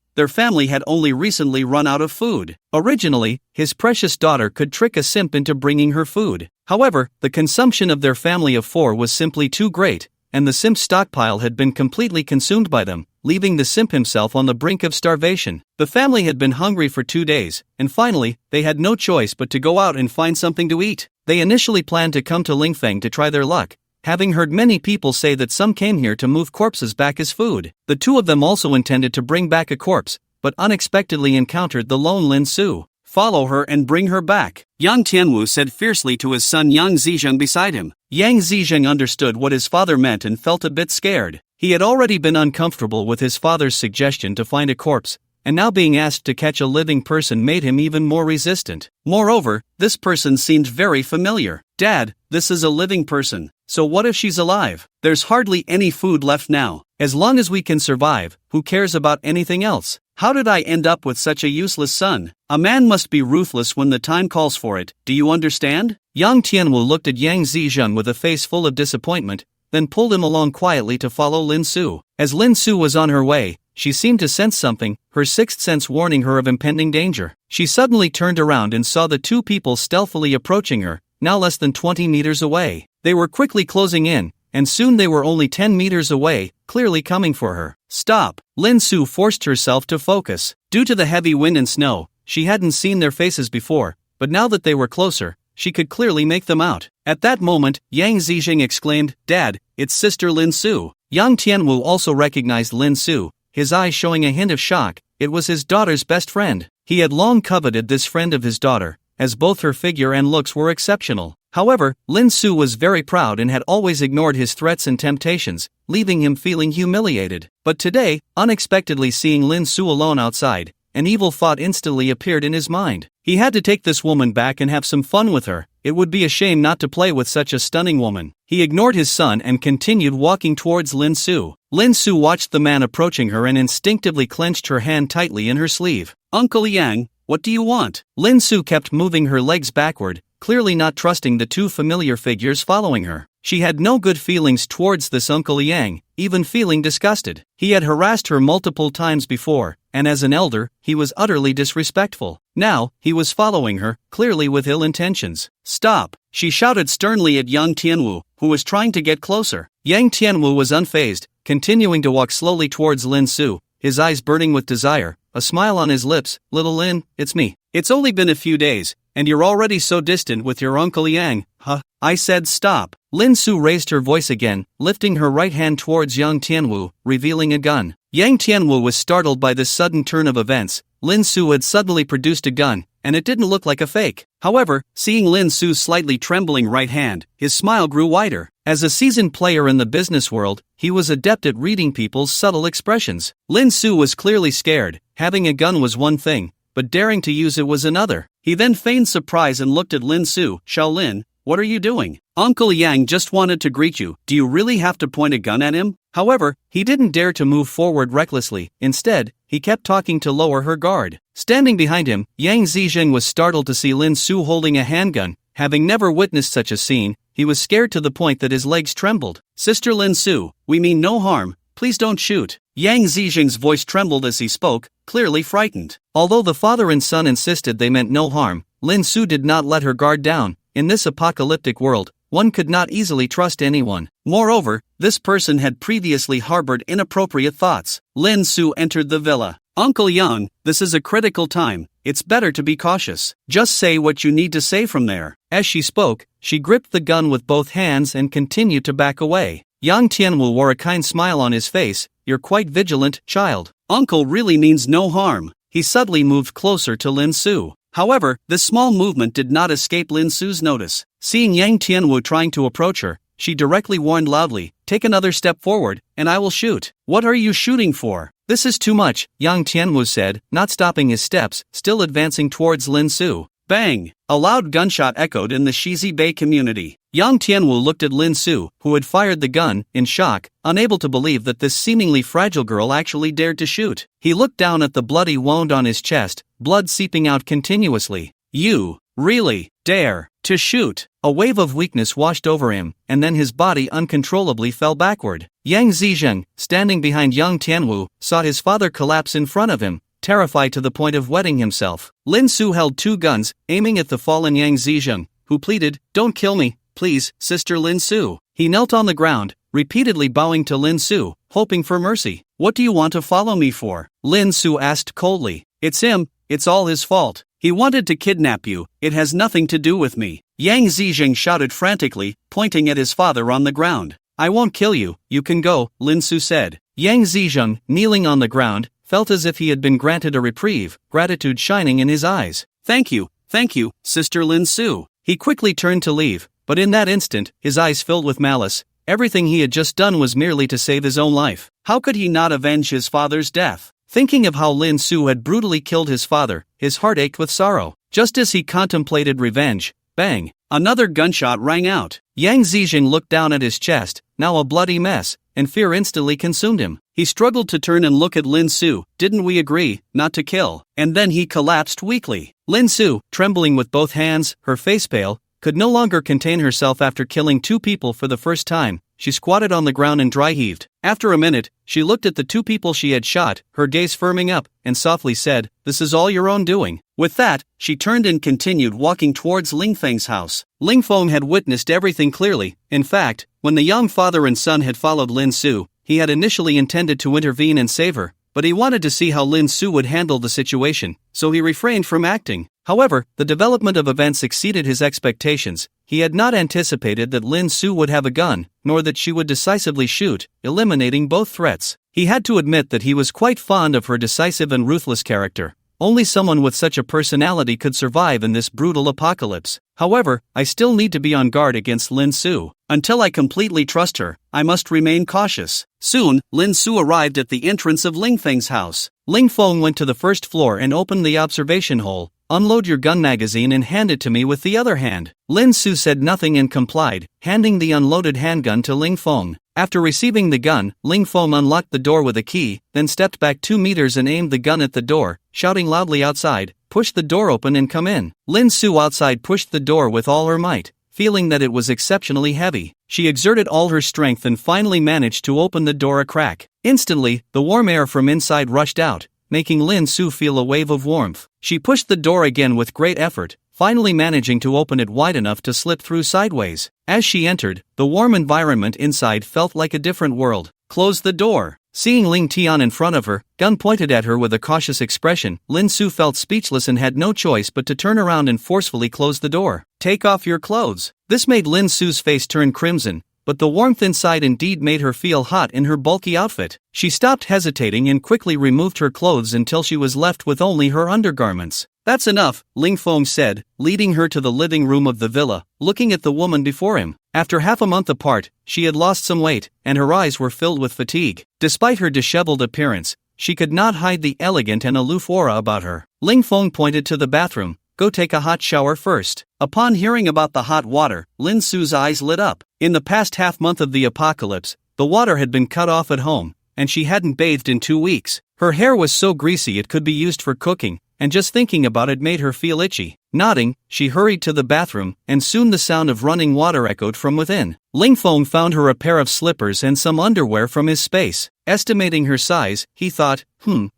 Speaker 1: their family had only recently run out of food. Originally, his precious daughter could trick a simp into bringing her food. However, the consumption of their family of 4 was simply too great, and the simp's stockpile had been completely consumed by them, leaving the simp himself on the brink of starvation. The family had been hungry for 2 days, and finally, they had no choice but to go out and find something to eat. They initially planned to come to Ling Feng to try their luck, having heard many people say that some came here to move corpses back as food. The 2 of them also intended to bring back a corpse, but unexpectedly encountered the lone Lin Su. Follow her and bring her back, Yang Tianwu said fiercely to his son Yang Zizheng beside him. Yang Zizheng understood what his father meant and felt a bit scared. He had already been uncomfortable with his father's suggestion to find a corpse, and now being asked to catch a living person made him even more resistant. Moreover, this person seemed very familiar. Dad, this is a living person. So what if she's alive? There's hardly any food left now. As long as we can survive, who cares about anything else? How did I end up with such a useless son? A man must be ruthless when the time calls for it, do you understand? Yang Tianwu looked at Yang Zizheng with a face full of disappointment, then pulled him along quietly to follow Lin Su. As Lin Su was on her way, she seemed to sense something, her sixth sense warning her of impending danger. She suddenly turned around and saw the two people stealthily approaching her, now less than 20 meters away. They were quickly closing in, and soon they were only 10 meters away, clearly coming for her. Stop! Lin Su forced herself to focus. Due to the heavy wind and snow, she hadn't seen their faces before, but now that they were closer, she could clearly make them out. At that moment, Yang Zizheng exclaimed, "Dad, it's Sister Lin Su." Yang Tianwu also recognized Lin Su, his eyes showing a hint of shock. It was his daughter's best friend. He had long coveted this friend of his daughter, as both her figure and looks were exceptional. However, Lin Su was very proud and had always ignored his threats and temptations, leaving him feeling humiliated. But today, unexpectedly seeing Lin Su alone outside, an evil thought instantly appeared in his mind. He had to take this woman back and have some fun with her. It would be a shame not to play with such a stunning woman. He ignored his son and continued walking towards Lin Su. Lin Su watched the man approaching her and instinctively clenched her hand tightly in her sleeve. "Uncle Yang, what do you want?" Lin Su kept moving her legs backward, clearly not trusting the two familiar figures following her. She had no good feelings towards this Uncle Yang, even feeling disgusted. He had harassed her multiple times before, and as an elder, he was utterly disrespectful. Now, he was following her, clearly with ill intentions. "Stop!" she shouted sternly at Yang Tianwu, who was trying to get closer. Yang Tianwu was unfazed, continuing to walk slowly towards Lin Su, his eyes burning with desire, a smile on his lips. "Little Lin, it's me. It's only been a few days, and you're already so distant with your Uncle Yang, huh? I said stop." Lin Su raised her voice again, lifting her right hand towards Yang Tianwu, revealing a gun. Yang Tianwu was startled by this sudden turn of events. Lin Su had suddenly produced a gun, and it didn't look like a fake. However, seeing Lin Su's slightly trembling right hand, his smile grew wider. As a seasoned player in the business world, he was adept at reading people's subtle expressions. Lin Su was clearly scared. Having a gun was one thing, but daring to use it was another. He then feigned surprise and looked at Lin Su. "Xiaolin, what are you doing? Uncle Yang just wanted to greet you. Do you really have to point a gun at him?" However, he didn't dare to move forward recklessly. Instead, he kept talking to lower her guard. Standing behind him, Yang Zizheng was startled to see Lin Su holding a handgun. Having never witnessed such a scene, he was scared to the point that his legs trembled. "Sister Lin Su, we mean no harm. Please don't shoot." Yang Zizheng's voice trembled as he spoke, clearly frightened. Although the father and son insisted they meant no harm, Lin Su did not let her guard down. In this apocalyptic world, one could not easily trust anyone. Moreover, this person had previously harbored inappropriate thoughts. Lin Su entered the villa. "Uncle Yang, this is a critical time. It's better to be cautious. Just say what you need to say from there." As she spoke, she gripped the gun with both hands and continued to back away. Yang Tianwu wore a kind smile on his face. "You're quite vigilant, child. Uncle really means no harm." He subtly moved closer to Lin Su. However, this small movement did not escape Lin Su's notice. Seeing Yang Tianwu trying to approach her, she directly warned loudly, "Take another step forward, and I will shoot." "What are you shooting for? This is too much," Yang Tianwu said, not stopping his steps, still advancing towards Lin Su. Bang! A loud gunshot echoed in the Shizi Bay community. Yang Tianwu looked at Lin Su, who had fired the gun, in shock, unable to believe that this seemingly fragile girl actually dared to shoot. He looked down at the bloody wound on his chest, blood seeping out continuously. "You, really, dare to shoot?" A wave of weakness washed over him, and then his body uncontrollably fell backward. Yang Zizheng, standing behind Yang Tianwu, saw his father collapse in front of him, terrified to the point of wetting himself. Lin Su held two guns, aiming at the fallen Yang Zizheng, who pleaded, "Don't kill me, please, Sister Lin Su." He knelt on the ground, repeatedly bowing to Lin Su, hoping for mercy. "What do you want to follow me for?" Lin Su asked coldly. "It's him, it's all his fault. He wanted to kidnap you, it has nothing to do with me." Yang Zizheng shouted frantically, pointing at his father on the ground. "I won't kill you, you can go," Lin Su said. Yang Zizheng, kneeling on the ground, felt as if he had been granted a reprieve, gratitude shining in his eyes. Thank you, Sister Lin Su." He quickly turned to leave, but in that instant, his eyes filled with malice. Everything he had just done was merely to save his own life. How could he not avenge his father's death? Thinking of how Lin Su had brutally killed his father, his heart ached with sorrow. Just as he contemplated revenge, bang! Another gunshot rang out. Yang Zizhen looked down at his chest, now a bloody mess, and fear instantly consumed him. He struggled to turn and look at Lin Su. Didn't we agree not to kill? And then he collapsed weakly. Lin Su, trembling with both hands, her face pale, could no longer contain herself after killing 2 people for the first time. She squatted on the ground and dry-heaved. After a minute, she looked at the 2 people she had shot, her gaze firming up, and softly said, "This is all your own doing." With that, she turned and continued walking towards Ling Feng's house. Ling Feng had witnessed everything clearly. In fact, when the young father and son had followed Lin Su, he had initially intended to intervene and save her, but he wanted to see how Lin Su would handle the situation, so he refrained from acting. However, the development of events exceeded his expectations. He had not anticipated that Lin Su would have a gun, nor that she would decisively shoot, eliminating both threats. He had to admit that he was quite fond of her decisive and ruthless character. Only someone with such a personality could survive in this brutal apocalypse. However, I still need to be on guard against Lin Su. Until I completely trust her, I must remain cautious. Soon, Lin Su arrived at the entrance of Ling Feng's house. Ling Feng went to the first floor and opened the observation hole. "Unload your gun magazine and hand it to me with the other hand." Lin Su said nothing and complied, handing the unloaded handgun to Ling Feng. After receiving the gun, Ling Feng unlocked the door with a key, then stepped back 2 meters and aimed the gun at the door, shouting loudly outside, "Push the door open and come in." Lin Su outside pushed the door with all her might. Feeling that it was exceptionally heavy, she exerted all her strength and finally managed to open the door a crack. Instantly, the warm air from inside rushed out, making Lin Su feel a wave of warmth. She pushed the door again with great effort, finally managing to open it wide enough to slip through sideways. As she entered, the warm environment inside felt like a different world. "Close the door." Seeing Ling Tian in front of her, gun pointed at her with a cautious expression, Lin Su felt speechless and had no choice but to turn around and forcefully close the door. "Take off your clothes." This made Lin Su's face turn crimson, but the warmth inside indeed made her feel hot in her bulky outfit. She stopped hesitating and quickly removed her clothes until she was left with only her undergarments. "That's enough," Ling Feng said, leading her to the living room of the villa, looking at the woman before him. After half a month apart, she had lost some weight, and her eyes were filled with fatigue. Despite her disheveled appearance, she could not hide the elegant and aloof aura about her. Ling Feng pointed to the bathroom. "Go take a hot shower first." Upon hearing about the hot water, Lin Su's eyes lit up. In the past half-month of the apocalypse, the water had been cut off at home, and she hadn't bathed in 2 weeks. Her hair was so greasy it could be used for cooking, and just thinking about it made her feel itchy. Nodding, she hurried to the bathroom, and soon the sound of running water echoed from within. Ling Feng found her a pair of slippers and some underwear from his space. Estimating her size, he thought,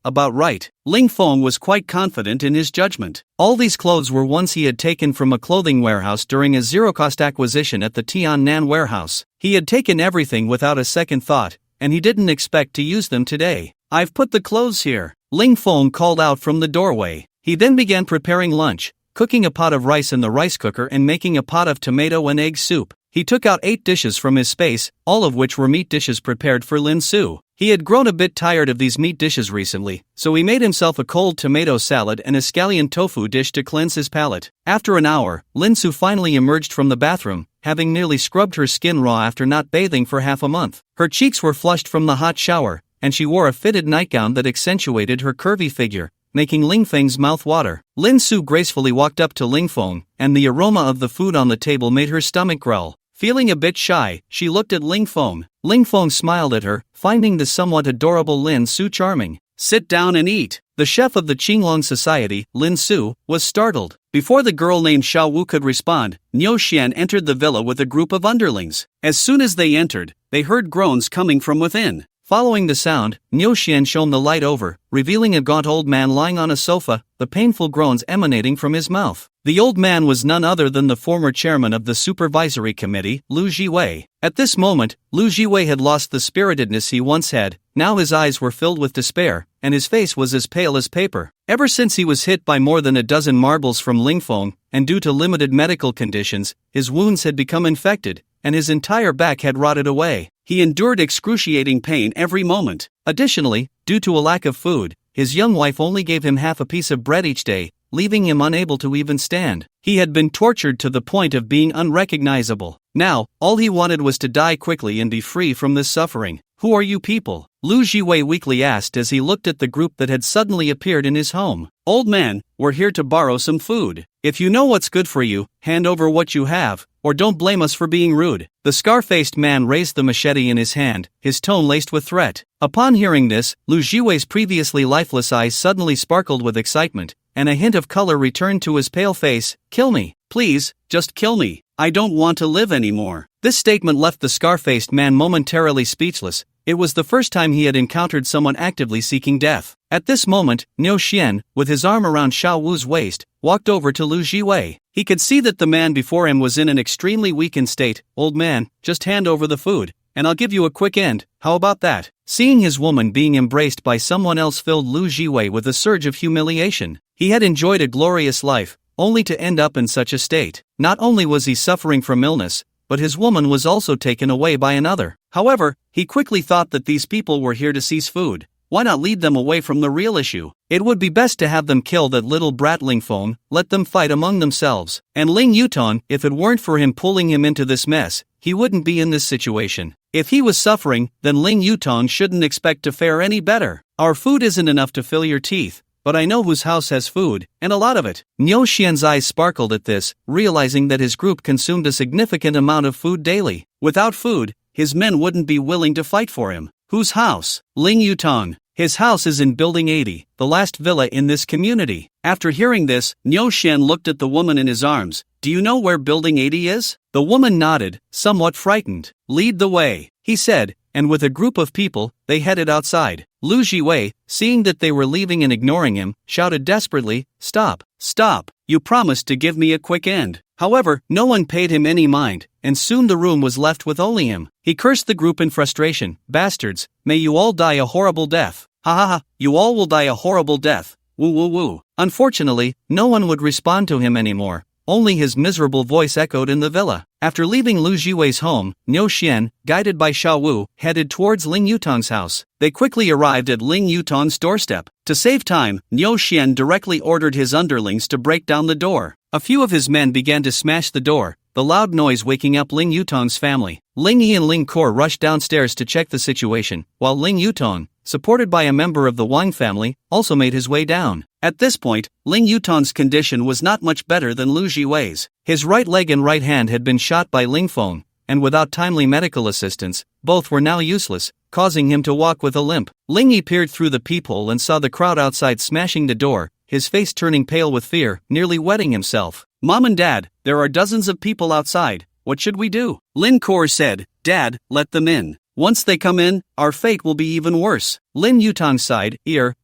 Speaker 1: about right. Ling Feng was quite confident in his judgment. All these clothes were ones he had taken from a clothing warehouse during a zero-cost acquisition at the Tiannan warehouse. He had taken everything without a second thought, and he didn't expect to use them today. "I've put the clothes here," Ling Feng called out from the doorway. He then began preparing lunch, cooking a pot of rice in the rice cooker and making a pot of tomato and egg soup. He took out 8 dishes from his space, all of which were meat dishes prepared for Lin Su. He had grown a bit tired of these meat dishes recently, so he made himself a cold tomato salad and a scallion tofu dish to cleanse his palate. After an hour, Lin Su finally emerged from the bathroom, having nearly scrubbed her skin raw after not bathing for half a month. Her cheeks were flushed from the hot shower, and she wore a fitted nightgown that accentuated her curvy figure, making Ling Feng's mouth water. Lin Su gracefully walked up to Ling Feng, and the aroma of the food on the table made her stomach growl. Feeling a bit shy, she looked at Ling Feng. Ling Feng smiled at her, finding the somewhat adorable Lin Su charming. "Sit down and eat." The chef of the Qinglong Society, Lin Su, was startled. Before the girl named Xiao Wu could respond, Niu Xian entered the villa with a group of underlings. As soon as they entered, they heard groans coming from within. Following the sound, Niu Xian shone the light over, revealing a gaunt old man lying on a sofa, the painful groans emanating from his mouth. The old man was none other than the former chairman of the supervisory committee, Lu Jiwei. At this moment, Lu Jiwei had lost the spiritedness he once had. Now his eyes were filled with despair, and his face was as pale as paper. Ever since he was hit by more than a dozen marbles from Ling Feng, and due to limited medical conditions, his wounds had become infected, and his entire back had rotted away. He endured excruciating pain every moment. Additionally, due to a lack of food, his young wife only gave him half a piece of bread each day, leaving him unable to even stand. He had been tortured to the point of being unrecognizable. Now, all he wanted was to die quickly and be free from this suffering. "Who are you people?" Lu Jiwei weakly asked as he looked at the group that had suddenly appeared in his home. Old man, we're here to borrow some food. If you know what's good for you, hand over what you have, or don't blame us for being rude. The scar-faced man raised the machete in his hand, his tone laced with threat. Upon hearing this, Lu Jiwei's previously lifeless eyes suddenly sparkled with excitement, and a hint of color returned to his pale face. Kill me, please, just kill me. I don't want to live anymore. This statement left the scar-faced man momentarily speechless. It was the first time he had encountered someone actively seeking death. At this moment, Niu Xian, with his arm around Xiao Wu's waist, walked over to Lu Jiwei. He could see that the man before him was in an extremely weakened state. Old man, just hand over the food, and I'll give you a quick end. How about that? Seeing his woman being embraced by someone else filled Lu Jiwei with a surge of humiliation. He had enjoyed a glorious life, only to end up in such a state. Not only was he suffering from illness, but his woman was also taken away by another. However, he quickly thought that these people were here to seize food. Why not lead them away from the real issue? It would be best to have them kill that little brat Ling Feng, let them fight among themselves. And Ling Yutong, if it weren't for him pulling him into this mess, he wouldn't be in this situation. If he was suffering, then Ling Yutong shouldn't expect to fare any better. Our food isn't enough to fill your teeth, but I know whose house has food, and a lot of it. Niu Xian's eyes sparkled at this, realizing that his group consumed a significant amount of food daily. Without food, his men wouldn't be willing to fight for him. Whose house? Ling Yutong. His house is in Building 80, the last villa in this community. After hearing this, Niu Xian looked at the woman in his arms. Do you know where Building 80 is? The woman nodded, somewhat frightened. Lead the way, he said, and with a group of people, they headed outside. Lu Jiwei, seeing that they were leaving and ignoring him, shouted desperately, Stop, stop, you promised to give me a quick end. However, no one paid him any mind, and soon the room was left with only him. He cursed the group in frustration. Bastards, may you all die a horrible death. Ha ha ha, you all will die a horrible death. Woo woo woo. Unfortunately, no one would respond to him anymore. Only his miserable voice echoed in the villa. After leaving Lu Jiwei's home, Niu Xian, guided by Xiao Wu, headed towards Ling Yutong's house. They quickly arrived at Ling Yutong's doorstep. To save time, Niu Xian directly ordered his underlings to break down the door. A few of his men began to smash the door, the loud noise waking up Ling Yutong's family. Ling Yi and Ling Kor rushed downstairs to check the situation, while Ling Yutong, supported by a member of the Wang family, also made his way down. At this point, Ling Yutong's condition was not much better than Lu Jiwei's. His right leg and right hand had been shot by Ling Feng, and without timely medical assistance, both were now useless, causing him to walk with a limp. Ling Yi peered through the peephole and saw the crowd outside smashing the door, his face turning pale with fear, nearly wetting himself. Mom and Dad, there are dozens of people outside. What should we do? Lin Kor said, Dad, let them in. Once they come in, our fate will be even worse. Lin Yutong sighed,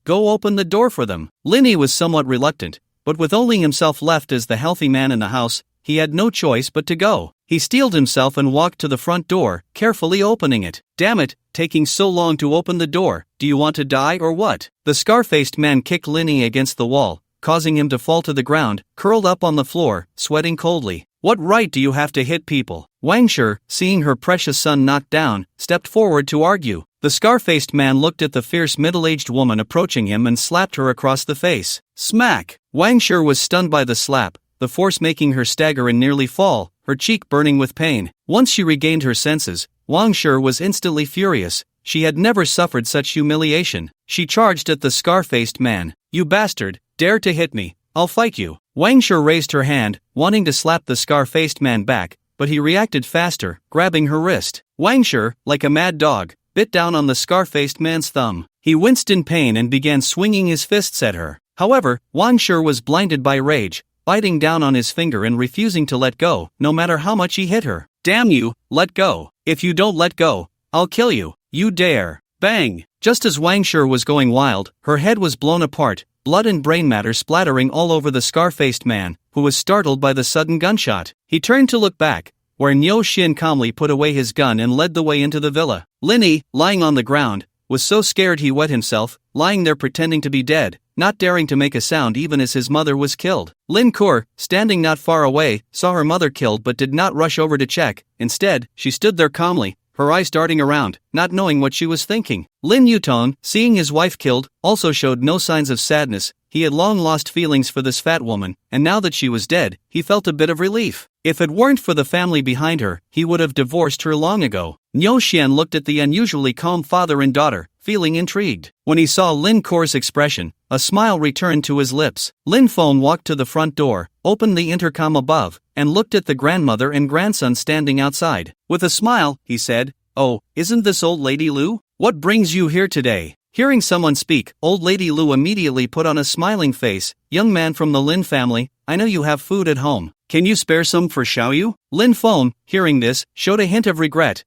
Speaker 1: go open the door for them. Lin Yi was somewhat reluctant, but with only himself left as the healthy man in the house, he had no choice but to go. He steeled himself and walked to the front door, carefully opening it. Damn it, taking so long to open the door. Do you want to die or what? The scar-faced man kicked Lin Yi against the wall, causing him to fall to the ground, curled up on the floor, sweating coldly. What right do you have to hit people? Wang Shi, seeing her precious son knocked down, stepped forward to argue. The scar-faced man looked at the fierce middle-aged woman approaching him and slapped her across the face. Smack! Wang Shi was stunned by the slap, the force making her stagger and nearly fall, her cheek burning with pain. Once she regained her senses, Wang Shi was instantly furious. She had never suffered such humiliation. She charged at the scar-faced man. You bastard, dare to hit me, I'll fight you. Wang Shi raised her hand, wanting to slap the scar-faced man back, but he reacted faster, grabbing her wrist. Wang Shi, like a mad dog, bit down on the scar-faced man's thumb. He winced in pain and began swinging his fists at her. However, Wang Shi was blinded by rage, biting down on his finger and refusing to let go, no matter how much he hit her. Damn you, let go. If you don't let go, I'll kill you. You dare. Bang! Just as Wang Shi was going wild, her head was blown apart, blood and brain matter splattering all over the scar-faced man, who was startled by the sudden gunshot. He turned to look back, where Niu Xian calmly put away his gun and led the way into the villa. Lin Yi, lying on the ground, was so scared he wet himself, lying there pretending to be dead, not daring to make a sound even as his mother was killed. Lin Kor, standing not far away, saw her mother killed but did not rush over to check. Instead, she stood there calmly, her eyes darting around, not knowing what she was thinking. Lin Yutong, seeing his wife killed, also showed no signs of sadness. He had long lost feelings for this fat woman, and now that she was dead, he felt a bit of relief. If it weren't for the family behind her, he would have divorced her long ago. Niu Xian looked at the unusually calm father and daughter, feeling intrigued. When he saw Lin Kor's expression, a smile returned to his lips. Lin Feng walked to the front door, opened the intercom above, and looked at the grandmother and grandson standing outside. With a smile, he said, "Oh, isn't this old lady Lu? What brings you here today?" Hearing someone speak, old lady Lu immediately put on a smiling face. "Young man from the Lin family, I know you have food at home. Can you spare some for Xiaoyu?" Lin Feng, hearing this, showed a hint of regret.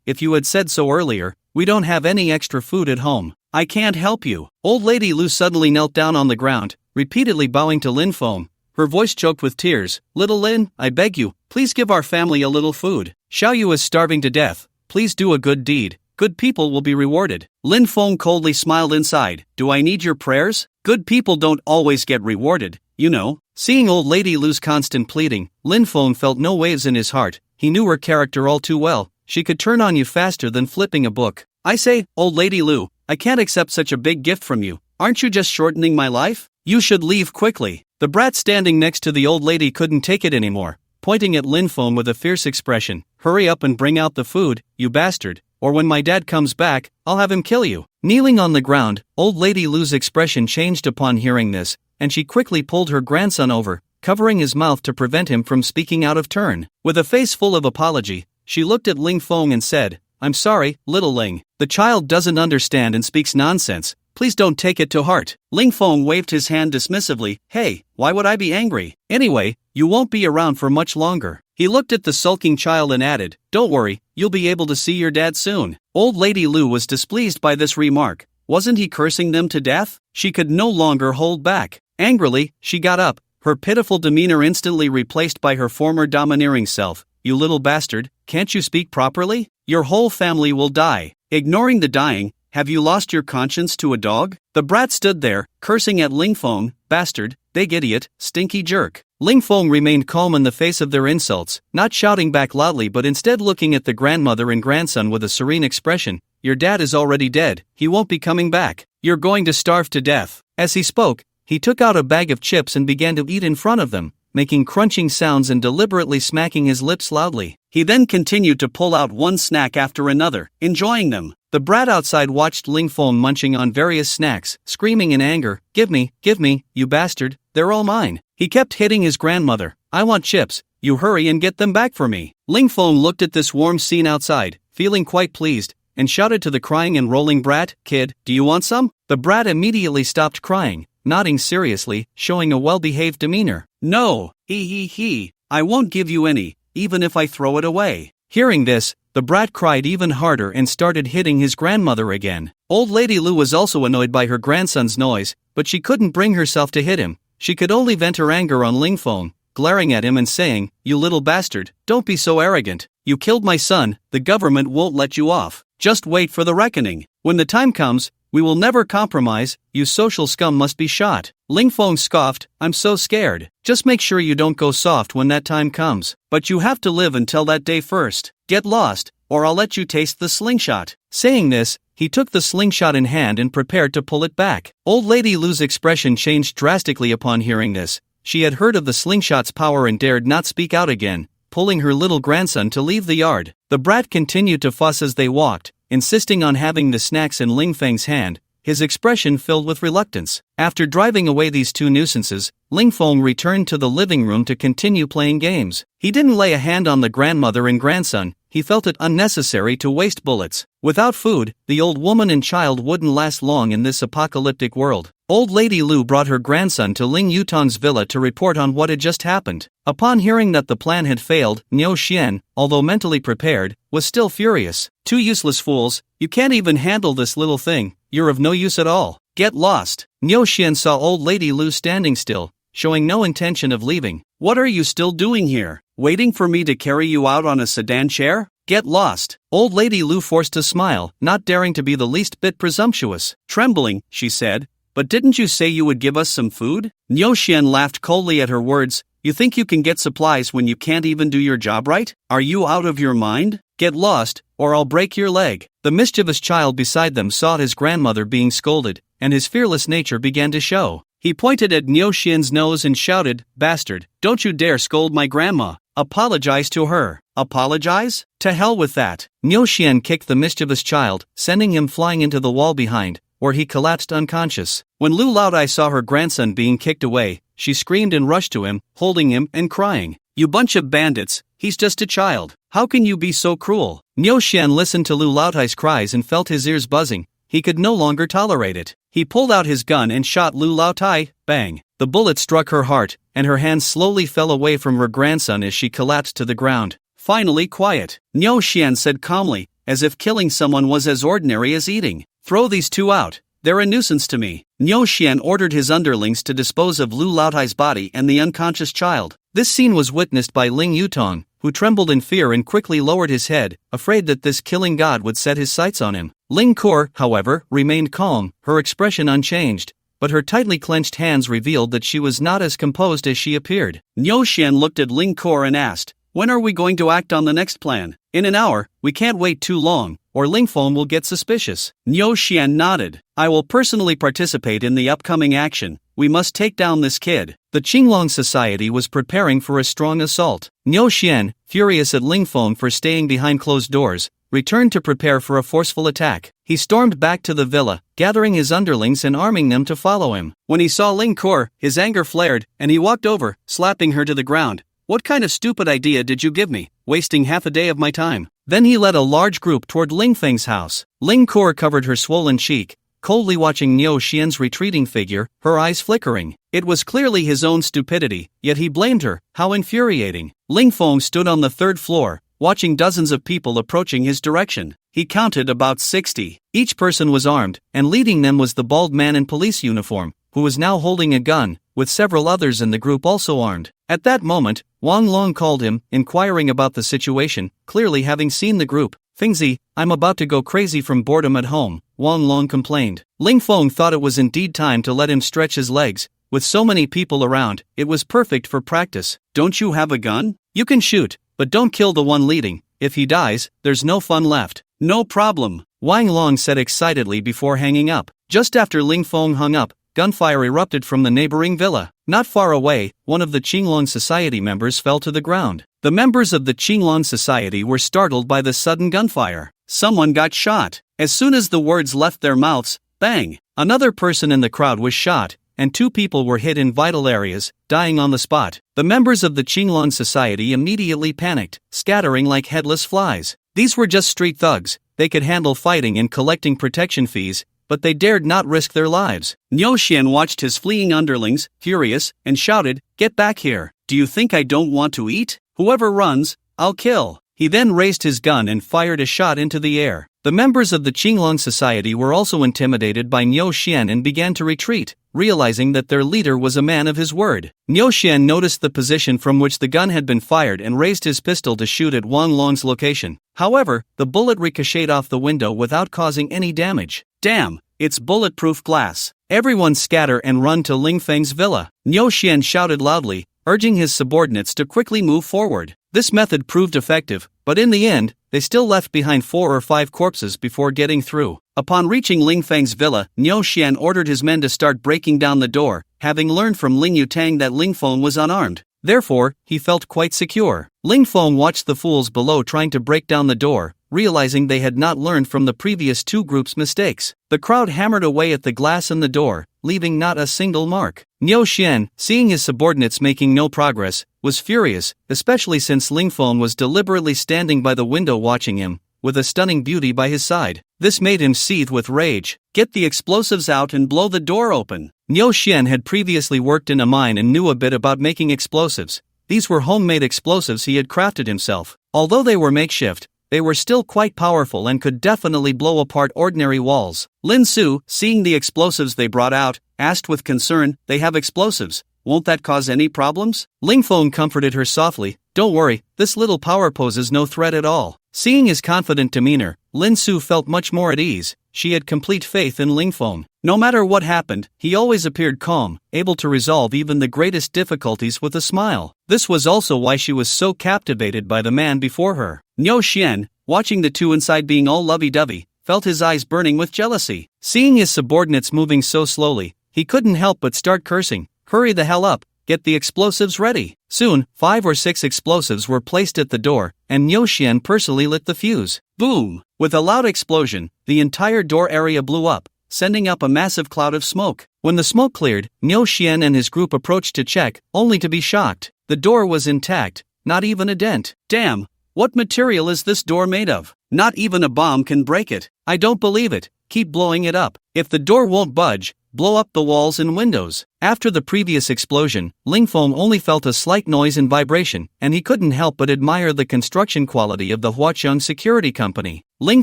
Speaker 1: If you had said so earlier, we don't have any extra food at home. I can't help you." Old lady Lu suddenly knelt down on the ground, repeatedly bowing to Lin Feng. Her voice choked with tears. "Little Lin, I beg you, please give our family a little food. Xiaoyu is starving to death. Please do a good deed. Good people will be rewarded." Lin Feng coldly smiled inside. "Do I need your prayers? Good people don't always get rewarded, you know." Seeing old lady Lu's constant pleading, Lin Feng felt no waves in his heart. He knew her character all too well. She could turn on you faster than flipping a book. "I say, old lady Lu, I can't accept such a big gift from you. Aren't you just shortening my life? You should leave quickly." The brat standing next to the old lady couldn't take it anymore, pointing at Lin Feng with a fierce expression. "Hurry up and bring out the food, you bastard, or when my dad comes back, I'll have him kill you." Kneeling on the ground, old lady Lu's expression changed upon hearing this, and she quickly pulled her grandson over, covering his mouth to prevent him from speaking out of turn. With a face full of apology, she looked at Ling Feng and said, "I'm sorry, little Ling. The child doesn't understand and speaks nonsense. Please don't take it to heart." Ling Feng waved his hand dismissively. "Hey, why would I be angry? Anyway, you won't be around for much longer." He looked at the sulking child and added, "Don't worry, you'll be able to see your dad soon." Old lady Lu was displeased by this remark. Wasn't he cursing them to death? She could no longer hold back. Angrily, she got up, her pitiful demeanor instantly replaced by her former domineering self. "You little bastard, can't you speak properly? Your whole family will die." Ignoring the dying, "Have you lost your conscience to a dog?" The brat stood there, cursing at Ling Feng. "Bastard, big idiot, stinky jerk." Ling Feng remained calm in the face of their insults, not shouting back loudly but instead looking at the grandmother and grandson with a serene expression. "Your dad is already dead, he won't be coming back. You're going to starve to death." As he spoke, he took out a bag of chips and began to eat in front of them, making crunching sounds and deliberately smacking his lips loudly. He then continued to pull out one snack after another, enjoying them. The brat outside watched Ling Feng munching on various snacks, screaming in anger, give me, you bastard, they're all mine." He kept hitting his grandmother. "I want chips, you hurry and get them back for me." Ling Feng looked at this warm scene outside, feeling quite pleased, and shouted to the crying and rolling brat, "Kid, do you want some?" The brat immediately stopped crying, nodding seriously, showing a well-behaved demeanor. "No, I won't give you any, even if I throw it away." Hearing this, the brat cried even harder and started hitting his grandmother again. Old lady Lu was also annoyed by her grandson's noise, but she couldn't bring herself to hit him. She could only vent her anger on Ling Feng, glaring at him and saying, "You little bastard, don't be so arrogant. You killed my son, the government won't let you off. Just wait for the reckoning. When the time comes, we will never compromise, you social scum must be shot." Ling Feng scoffed, "I'm so scared. Just make sure you don't go soft when that time comes. But you have to live until that day first. Get lost, or I'll let you taste the slingshot." Saying this, he took the slingshot in hand and prepared to pull it back. Old lady Lu's expression changed drastically upon hearing this. She had heard of the slingshot's power and dared not speak out again, pulling her little grandson to leave the yard. The brat continued to fuss as they walked, insisting on having the snacks in Ling Feng's hand, his expression filled with reluctance. After driving away these two nuisances, Ling Feng returned to the living room to continue playing games. He didn't lay a hand on the grandmother and grandson. He felt it unnecessary to waste bullets. Without food, the old woman and child wouldn't last long in this apocalyptic world. Old lady Lu brought her grandson to Ling Yutong's villa to report on what had just happened. Upon hearing that the plan had failed, Niu Xian, although mentally prepared, was still furious. "Two useless fools, you can't even handle this little thing, you're of no use at all. Get lost." Niu Xian saw old lady Lu standing still, showing no intention of leaving. "What are you still doing here? Waiting for me to carry you out on a sedan chair? Get lost." Old lady Lu forced a smile, not daring to be the least bit presumptuous. Trembling, she said, "But didn't you say you would give us some food?" Niu Xian laughed coldly at her words. "You think you can get supplies when you can't even do your job right? Are you out of your mind? Get lost, or I'll break your leg." The mischievous child beside them saw his grandmother being scolded, and his fearless nature began to show. He pointed at Niu Xian's nose and shouted, "Bastard, don't you dare scold my grandma. Apologize to her." Apologize? To hell with that. Niu Xian kicked the mischievous child, sending him flying into the wall behind, where he collapsed unconscious. When Lu Laodai saw her grandson being kicked away, she screamed and rushed to him, holding him and crying, "You bunch of bandits, he's just a child. How can you be so cruel?" Niu Xian listened to Lu Laodai's cries and felt his ears buzzing. He could no longer tolerate it. He pulled out his gun and shot Lu Laodai. Bang! The bullet struck her heart, and her hands slowly fell away from her grandson as she collapsed to the ground. Finally quiet, Niu Xian said calmly, as if killing someone was as ordinary as eating. "Throw these two out. They're a nuisance to me." Niu Xian ordered his underlings to dispose of Lu Laodai's body and the unconscious child. This scene was witnessed by Ling Yutong, who trembled in fear and quickly lowered his head, afraid that this killing god would set his sights on him. Ling Kor, however, remained calm, her expression unchanged, but her tightly clenched hands revealed that she was not as composed as she appeared. Niu Xian looked at Ling Kor and asked, "When are we going to act on the next plan?" "In an hour, we can't wait too long, or Ling Feng will get suspicious." Niu Xian nodded. "I will personally participate in the upcoming action. We must take down this kid." The Qinglong Society was preparing for a strong assault. Niu Xian, furious at Ling Feng for staying behind closed doors, returned to prepare for a forceful attack. He stormed back to the villa, gathering his underlings and arming them to follow him. When he saw Ling Kor, his anger flared, and he walked over, slapping her to the ground. "What kind of stupid idea did you give me, wasting half a day of my time?" Then he led a large group toward Ling Feng's house. Ling Kor covered her swollen cheek, coldly watching Niu Xian's retreating figure, her eyes flickering. It was clearly his own stupidity, yet he blamed her. How infuriating. Ling Feng stood on the third floor, watching dozens of people approaching his direction. He counted about 60. Each person was armed, and leading them was the bald man in police uniform, who was now holding a gun, with several others in the group also armed. At that moment, Wang Long called him, inquiring about the situation, clearly having seen the group. "Fingzi, I'm about to go crazy from boredom at home," Wang Long complained. Ling Feng thought it was indeed time to let him stretch his legs. With so many people around, it was perfect for practice. "Don't you have a gun? You can shoot, but don't kill the one leading. If he dies, there's no fun left." "No problem," Wang Long said excitedly before hanging up. Just after Ling Feng hung up, gunfire erupted from the neighboring villa. Not far away, one of the Qinglong Society members fell to the ground. The members of the Qinglong Society were startled by the sudden gunfire. Someone got shot. As soon as the words left their mouths, bang! Another person in the crowd was shot, and 2 people were hit in vital areas, dying on the spot. The members of the Qinglong Society immediately panicked, scattering like headless flies. These were just street thugs. They could handle fighting and collecting protection fees, but they dared not risk their lives. Niu Xian watched his fleeing underlings, furious, and shouted, "Get back here! Do you think I don't want to eat? Whoever runs, I'll kill." He then raised his gun and fired a shot into the air. The members of the Qinglong Society were also intimidated by Niu Xian and began to retreat, realizing that their leader was a man of his word. Niu Xian noticed the position from which the gun had been fired and raised his pistol to shoot at Wang Long's location. However, the bullet ricocheted off the window without causing any damage. "Damn, it's bulletproof glass. Everyone scatter and run to Ling Feng's villa." Niu Xian shouted loudly, urging his subordinates to quickly move forward. This method proved effective, but in the end, they still left behind 4 or 5 corpses before getting through. Upon reaching Ling Feng's villa, Niu Xian ordered his men to start breaking down the door, having learned from Ling Yutang that Ling Feng was unarmed. Therefore, he felt quite secure. Ling Feng watched the fools below trying to break down the door, realizing they had not learned from the previous 2 groups' mistakes. The crowd hammered away at the glass in the door, leaving not a single mark. Niu Xian, seeing his subordinates making no progress, was furious, especially since Ling Feng was deliberately standing by the window watching him, with a stunning beauty by his side. This made him seethe with rage. "Get the explosives out and blow the door open." Niu Xian had previously worked in a mine and knew a bit about making explosives. These were homemade explosives he had crafted himself. Although they were makeshift, they were still quite powerful and could definitely blow apart ordinary walls. Lin Su, seeing the explosives they brought out, asked with concern, "They have explosives. Won't that cause any problems?" Ling Feng comforted her softly, "Don't worry, this little power poses no threat at all." Seeing his confident demeanor, Lin Su felt much more at ease. She had complete faith in Ling Feng. No matter what happened, he always appeared calm, able to resolve even the greatest difficulties with a smile. This was also why she was so captivated by the man before her. Niu Xian, watching the 2 inside being all lovey-dovey, felt his eyes burning with jealousy. Seeing his subordinates moving so slowly, he couldn't help but start cursing. "Hurry the hell up, get the explosives ready. Soon, 5 or 6 explosives were placed at the door, and Niu Xian personally lit the fuse. Boom! With a loud explosion, the entire door area blew up, sending up a massive cloud of smoke. When the smoke cleared, Niu Xian and his group approached to check, only to be shocked. The door was intact, not even a dent. Damn! What material is this door made of? Not even a bomb can break it. I don't believe it. Keep blowing it up. If the door won't budge, blow up the walls and windows. After the previous explosion, Ling Feng only felt a slight noise and vibration, and he couldn't help but admire the construction quality of the Huacheng Security Company. Ling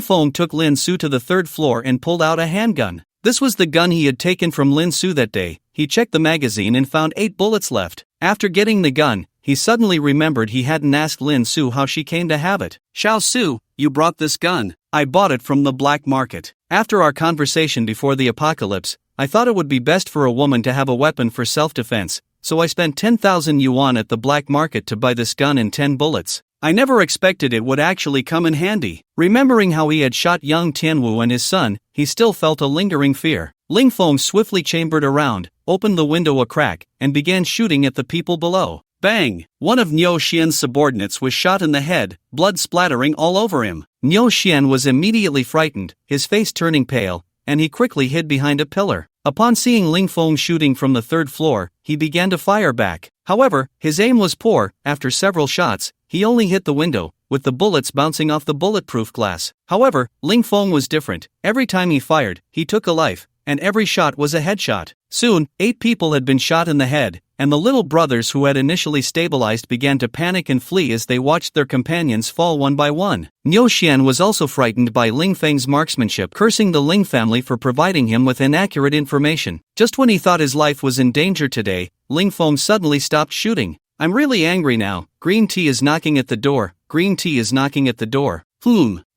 Speaker 1: Feng took Lin Su to the 3rd floor and pulled out a handgun. This was the gun he had taken from Lin Su that day. He checked the magazine and found 8 bullets left. After getting the gun, he suddenly remembered he hadn't asked Lin Su how she came to have it. Xiao Su, you brought this gun. I bought it from the black market. After our conversation before the apocalypse, I thought it would be best for a woman to have a weapon for self-defense, so I spent 10,000 yuan at the black market to buy this gun and 10 bullets. I never expected it would actually come in handy. Remembering how he had shot young Tianwu and his son, he still felt a lingering fear. Ling Feng swiftly chambered around, opened the window a crack, and began shooting at the people below. Bang! One of Niu Xian's subordinates was shot in the head, blood splattering all over him. Niu Xian was immediately frightened, his face turning pale, and he quickly hid behind a pillar. Upon seeing Ling Feng shooting from the 3rd floor, he began to fire back. However, his aim was poor. After several shots, he only hit the window, with the bullets bouncing off the bulletproof glass. However, Ling Feng was different. Every time he fired, he took a life, and every shot was a headshot. Soon, 8 people had been shot in the head, and the little brothers who had initially stabilized began to panic and flee as they watched their companions fall one by one. Niu Xian was also frightened by Ling Feng's marksmanship, cursing the Ling family for providing him with inaccurate information. Just when he thought his life was in danger today, Ling Feng suddenly stopped shooting. I'm really angry now. Green tea is knocking at the door. Green tea is knocking at the door.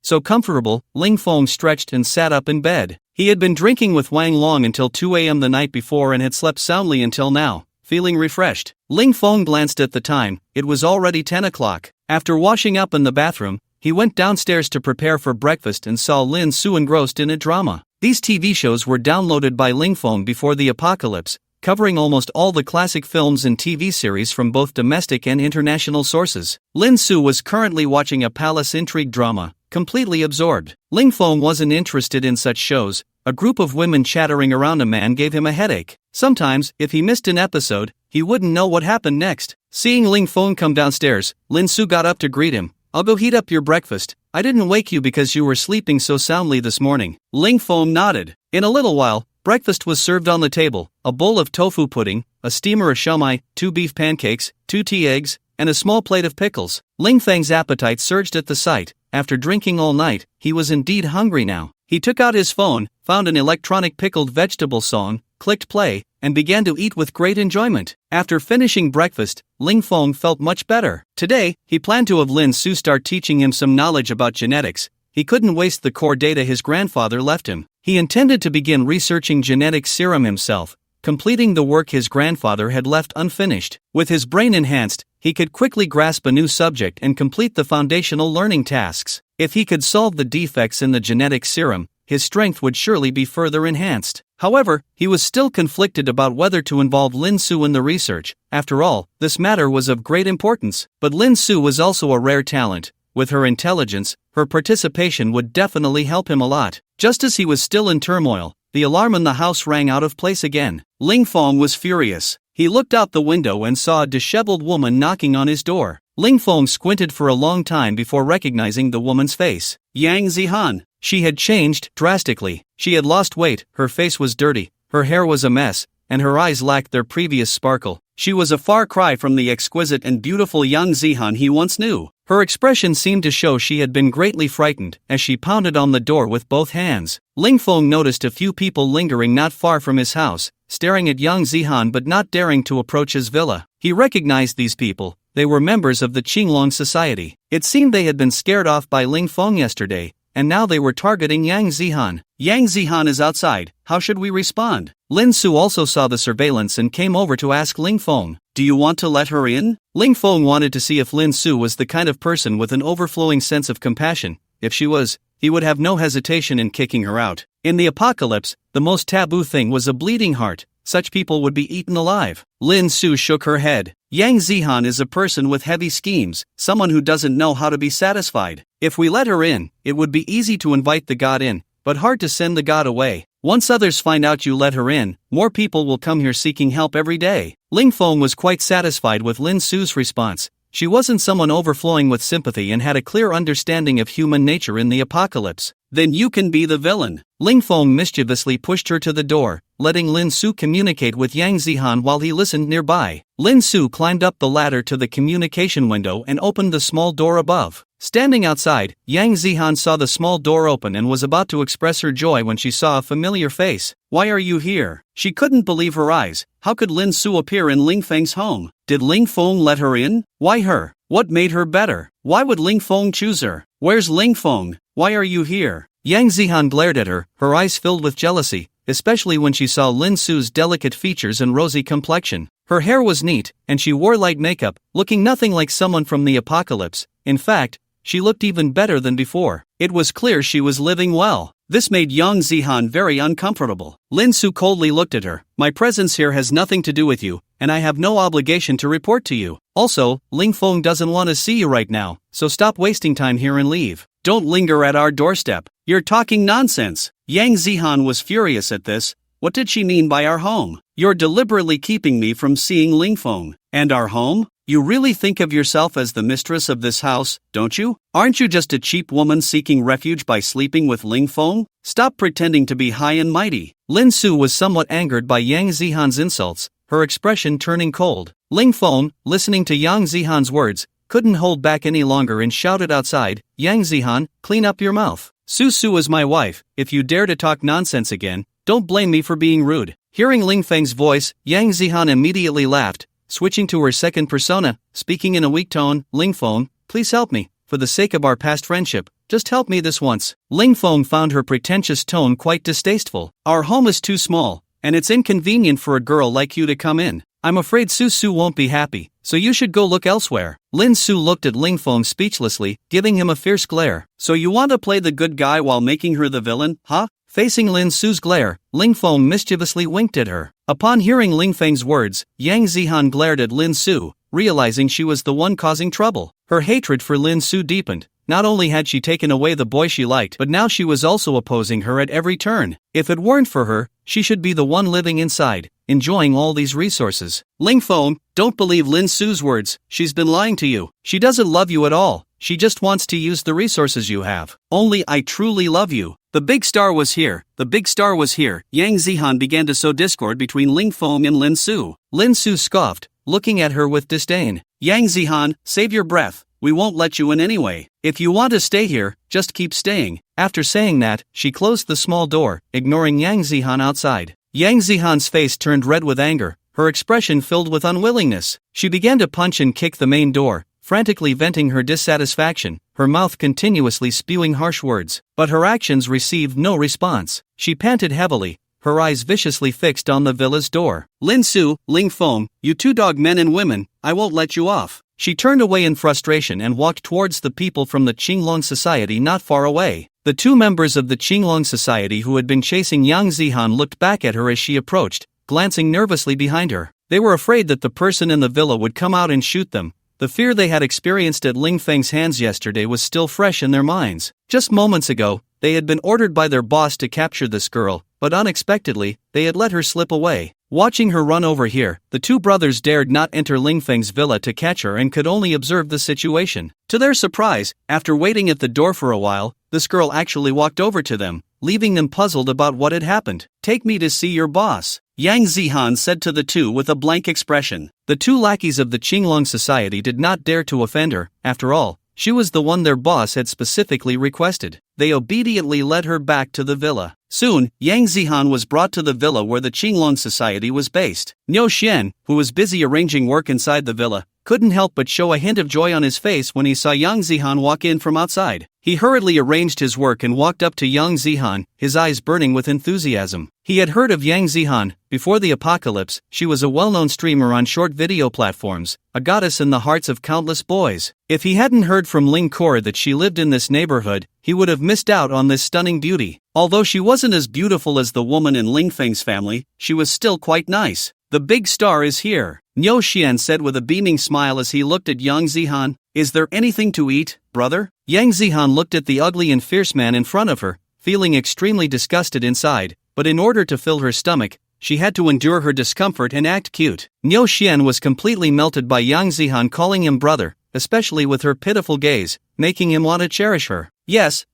Speaker 1: So comfortable, Ling Feng stretched and sat up in bed. He had been drinking with Wang Long until 2 a.m. the night before and had slept soundly until now, feeling refreshed. Ling Feng glanced at the time. It was already 10 o'clock. After washing up in the bathroom, he went downstairs to prepare for breakfast and saw Lin Su engrossed in a drama. These TV shows were downloaded by Ling Feng before the apocalypse, covering almost all the classic films and TV series from both domestic and international sources. Lin Su was currently watching a palace intrigue drama, completely absorbed. Ling Feng wasn't interested in such shows. A group of women chattering around a man gave him a headache. Sometimes, if he missed an episode, he wouldn't know what happened next. Seeing Ling Feng come downstairs, Lin Su got up to greet him. I'll go heat up your breakfast. I didn't wake you because you were sleeping so soundly this morning. Ling Feng nodded. In a little while, breakfast was served on the table. A bowl of tofu pudding, a steamer of shumai, 2 beef pancakes, 2 tea eggs, and a small plate of pickles. Ling Feng's appetite surged at the sight. After drinking all night, he was indeed hungry now. He took out his phone, found an electronic pickled vegetable song, clicked play, and began to eat with great enjoyment. After finishing breakfast, Ling Feng felt much better. Today, he planned to have Lin Su start teaching him some knowledge about genetics. He couldn't waste the core data his grandfather left him. He intended to begin researching genetic serum himself, completing the work his grandfather had left unfinished. With his brain enhanced, he could quickly grasp a new subject and complete the foundational learning tasks. If he could solve the defects in the genetic serum, his strength would surely be further enhanced. However, he was still conflicted about whether to involve Lin Su in the research. After all, this matter was of great importance. But Lin Su was also a rare talent. With her intelligence, her participation would definitely help him a lot. Just as he was still in turmoil, the alarm in the house rang out of place again. Ling Feng was furious. He looked out the window and saw a disheveled woman knocking on his door. Ling Feng squinted for a long time before recognizing the woman's face. Yang Zihan. She had changed drastically. She had lost weight, her face was dirty, her hair was a mess, and her eyes lacked their previous sparkle. She was a far cry from the exquisite and beautiful Yang Zihan he once knew. Her expression seemed to show she had been greatly frightened as she pounded on the door with both hands. Ling Feng noticed a few people lingering not far from his house, staring at Yang Zihan but not daring to approach his villa. He recognized these people. They were members of the Qinglong Society. It seemed they had been scared off by Ling Feng yesterday, and now they were targeting Yang Zihan. Yang Zihan is outside, how should we respond? Lin Su also saw the surveillance and came over to ask Ling Feng, do you want to let her in? Ling Feng wanted to see if Lin Su was the kind of person with an overflowing sense of compassion. If she was, he would have no hesitation in kicking her out. In the apocalypse, the most taboo thing was a bleeding heart, such people would be eaten alive. Lin Su shook her head. Yang Zihan is a person with heavy schemes, someone who doesn't know how to be satisfied. If we let her in, it would be easy to invite the god in, but hard to send the god away. Once others find out you let her in, more people will come here seeking help every day. Ling Feng was quite satisfied with Lin Su's response. She wasn't someone overflowing with sympathy and had a clear understanding of human nature in the apocalypse. Then you can be the villain. Ling Feng mischievously pushed her to the door, letting Lin Su communicate with Yang Zihan while he listened nearby. Lin Su climbed up the ladder to the communication window and opened the small door above. Standing outside, Yang Zihan saw the small door open and was about to express her joy when she saw a familiar face. Why are you here? She couldn't believe her eyes. How could Lin Su appear in Ling Feng's home? Did Ling Feng let her in? Why her? What made her better? Why would Ling Feng choose her? Where's Ling Feng? Why are you here? Yang Zihan glared at her, her eyes filled with jealousy, especially when she saw Lin Su's delicate features and rosy complexion. Her hair was neat, and she wore light makeup, looking nothing like someone from the apocalypse. In fact, she looked even better than before. It was clear she was living well. This made Yang Zihan very uncomfortable. Lin Su coldly looked at her. My presence here has nothing to do with you, and I have no obligation to report to you. Also, Ling Feng doesn't want to see you right now, so stop wasting time here and leave. Don't linger at our doorstep. You're talking nonsense. Yang Zihan was furious at this. What did she mean by our home? You're deliberately keeping me from seeing Ling Feng. And our home? You really think of yourself as the mistress of this house, don't you? Aren't you just a cheap woman seeking refuge by sleeping with Ling Feng? Stop pretending to be high and mighty. Lin Su was somewhat angered by Yang Zihan's insults, her expression turning cold. Ling Feng, listening to Yang Zihan's words, couldn't hold back any longer and shouted outside, Yang Zihan, clean up your mouth. Su is my wife. If you dare to talk nonsense again, don't blame me for being rude. Hearing Ling Feng's voice, Yang Zihan immediately laughed, switching to her second persona, speaking in a weak tone, Ling Feng, please help me. For the sake of our past friendship, just help me this once. Ling Feng found her pretentious tone quite distasteful. Our home is too small, and it's inconvenient for a girl like you to come in. I'm afraid Su won't be happy, so you should go look elsewhere. Lin Su looked at Ling Feng speechlessly, giving him a fierce glare. So you want to play the good guy while making her the villain, huh? Facing Lin Su's glare, Ling Feng mischievously winked at her. Upon hearing Ling Feng's words, Yang Zihan glared at Lin Su, realizing she was the one causing trouble. Her hatred for Lin Su deepened. Not only had she taken away the boy she liked, but now she was also opposing her at every turn. If it weren't for her, she should be the one living inside, enjoying all these resources. Ling Feng, don't believe Lin Su's words. She's been lying to you. She doesn't love you at all. She just wants to use the resources you have. Only I truly love you. The big star was here. The big star was here. Yang Zihan began to sow discord between Ling Feng and Lin Su. Lin Su scoffed, looking at her with disdain. Yang Zihan, save your breath. We won't let you in anyway. If you want to stay here, just keep staying. After saying that, she closed the small door, ignoring Yang Zihan outside. Yang Zihan's face turned red with anger, her expression filled with unwillingness. She began to punch and kick the main door, frantically venting her dissatisfaction, her mouth continuously spewing harsh words. But her actions received no response. She panted heavily, her eyes viciously fixed on the villa's door. Lin Su, Ling Feng, you two dog men and women, I won't let you off. She turned away in frustration and walked towards the people from the Qinglong Society not far away. The two members of the Qinglong Society who had been chasing Yang Zihan looked back at her as she approached, glancing nervously behind her. They were afraid that the person in the villa would come out and shoot them. The fear they had experienced at Ling Feng's hands yesterday was still fresh in their minds. Just moments ago, they had been ordered by their boss to capture this girl, but unexpectedly, they had let her slip away. Watching her run over here, the two brothers dared not enter Ling Feng's villa to catch her and could only observe the situation. To their surprise, after waiting at the door for a while, this girl actually walked over to them, leaving them puzzled about what had happened. Take me to see your boss, Yang Zihan said to the two with a blank expression. The two lackeys of the Qinglong Society did not dare to offend her. After all, she was the one their boss had specifically requested. They obediently led her back to the villa. Soon, Yang Zihan was brought to the villa where the Qinglong Society was based. Niu Xian, who was busy arranging work inside the villa, couldn't help but show a hint of joy on his face when he saw Yang Zihan walk in from outside. He hurriedly arranged his work and walked up to Yang Zihan, his eyes burning with enthusiasm. He had heard of Yang Zihan. Before the apocalypse, she was a well-known streamer on short video platforms, a goddess in the hearts of countless boys. If he hadn't heard from Ling Kor that she lived in this neighborhood, he would have missed out on this stunning beauty. Although she wasn't as beautiful as the woman in Ling Feng's family, she was still quite nice. The big star is here, Niu Xian said with a beaming smile as he looked at Yang Zihan. Is there anything to eat, brother? Yang Zihan looked at the ugly and fierce man in front of her, feeling extremely disgusted inside, but in order to fill her stomach, she had to endure her discomfort and act cute. Niu Xian was completely melted by Yang Zihan calling him brother, especially with her pitiful gaze, making him want to cherish her. Yes,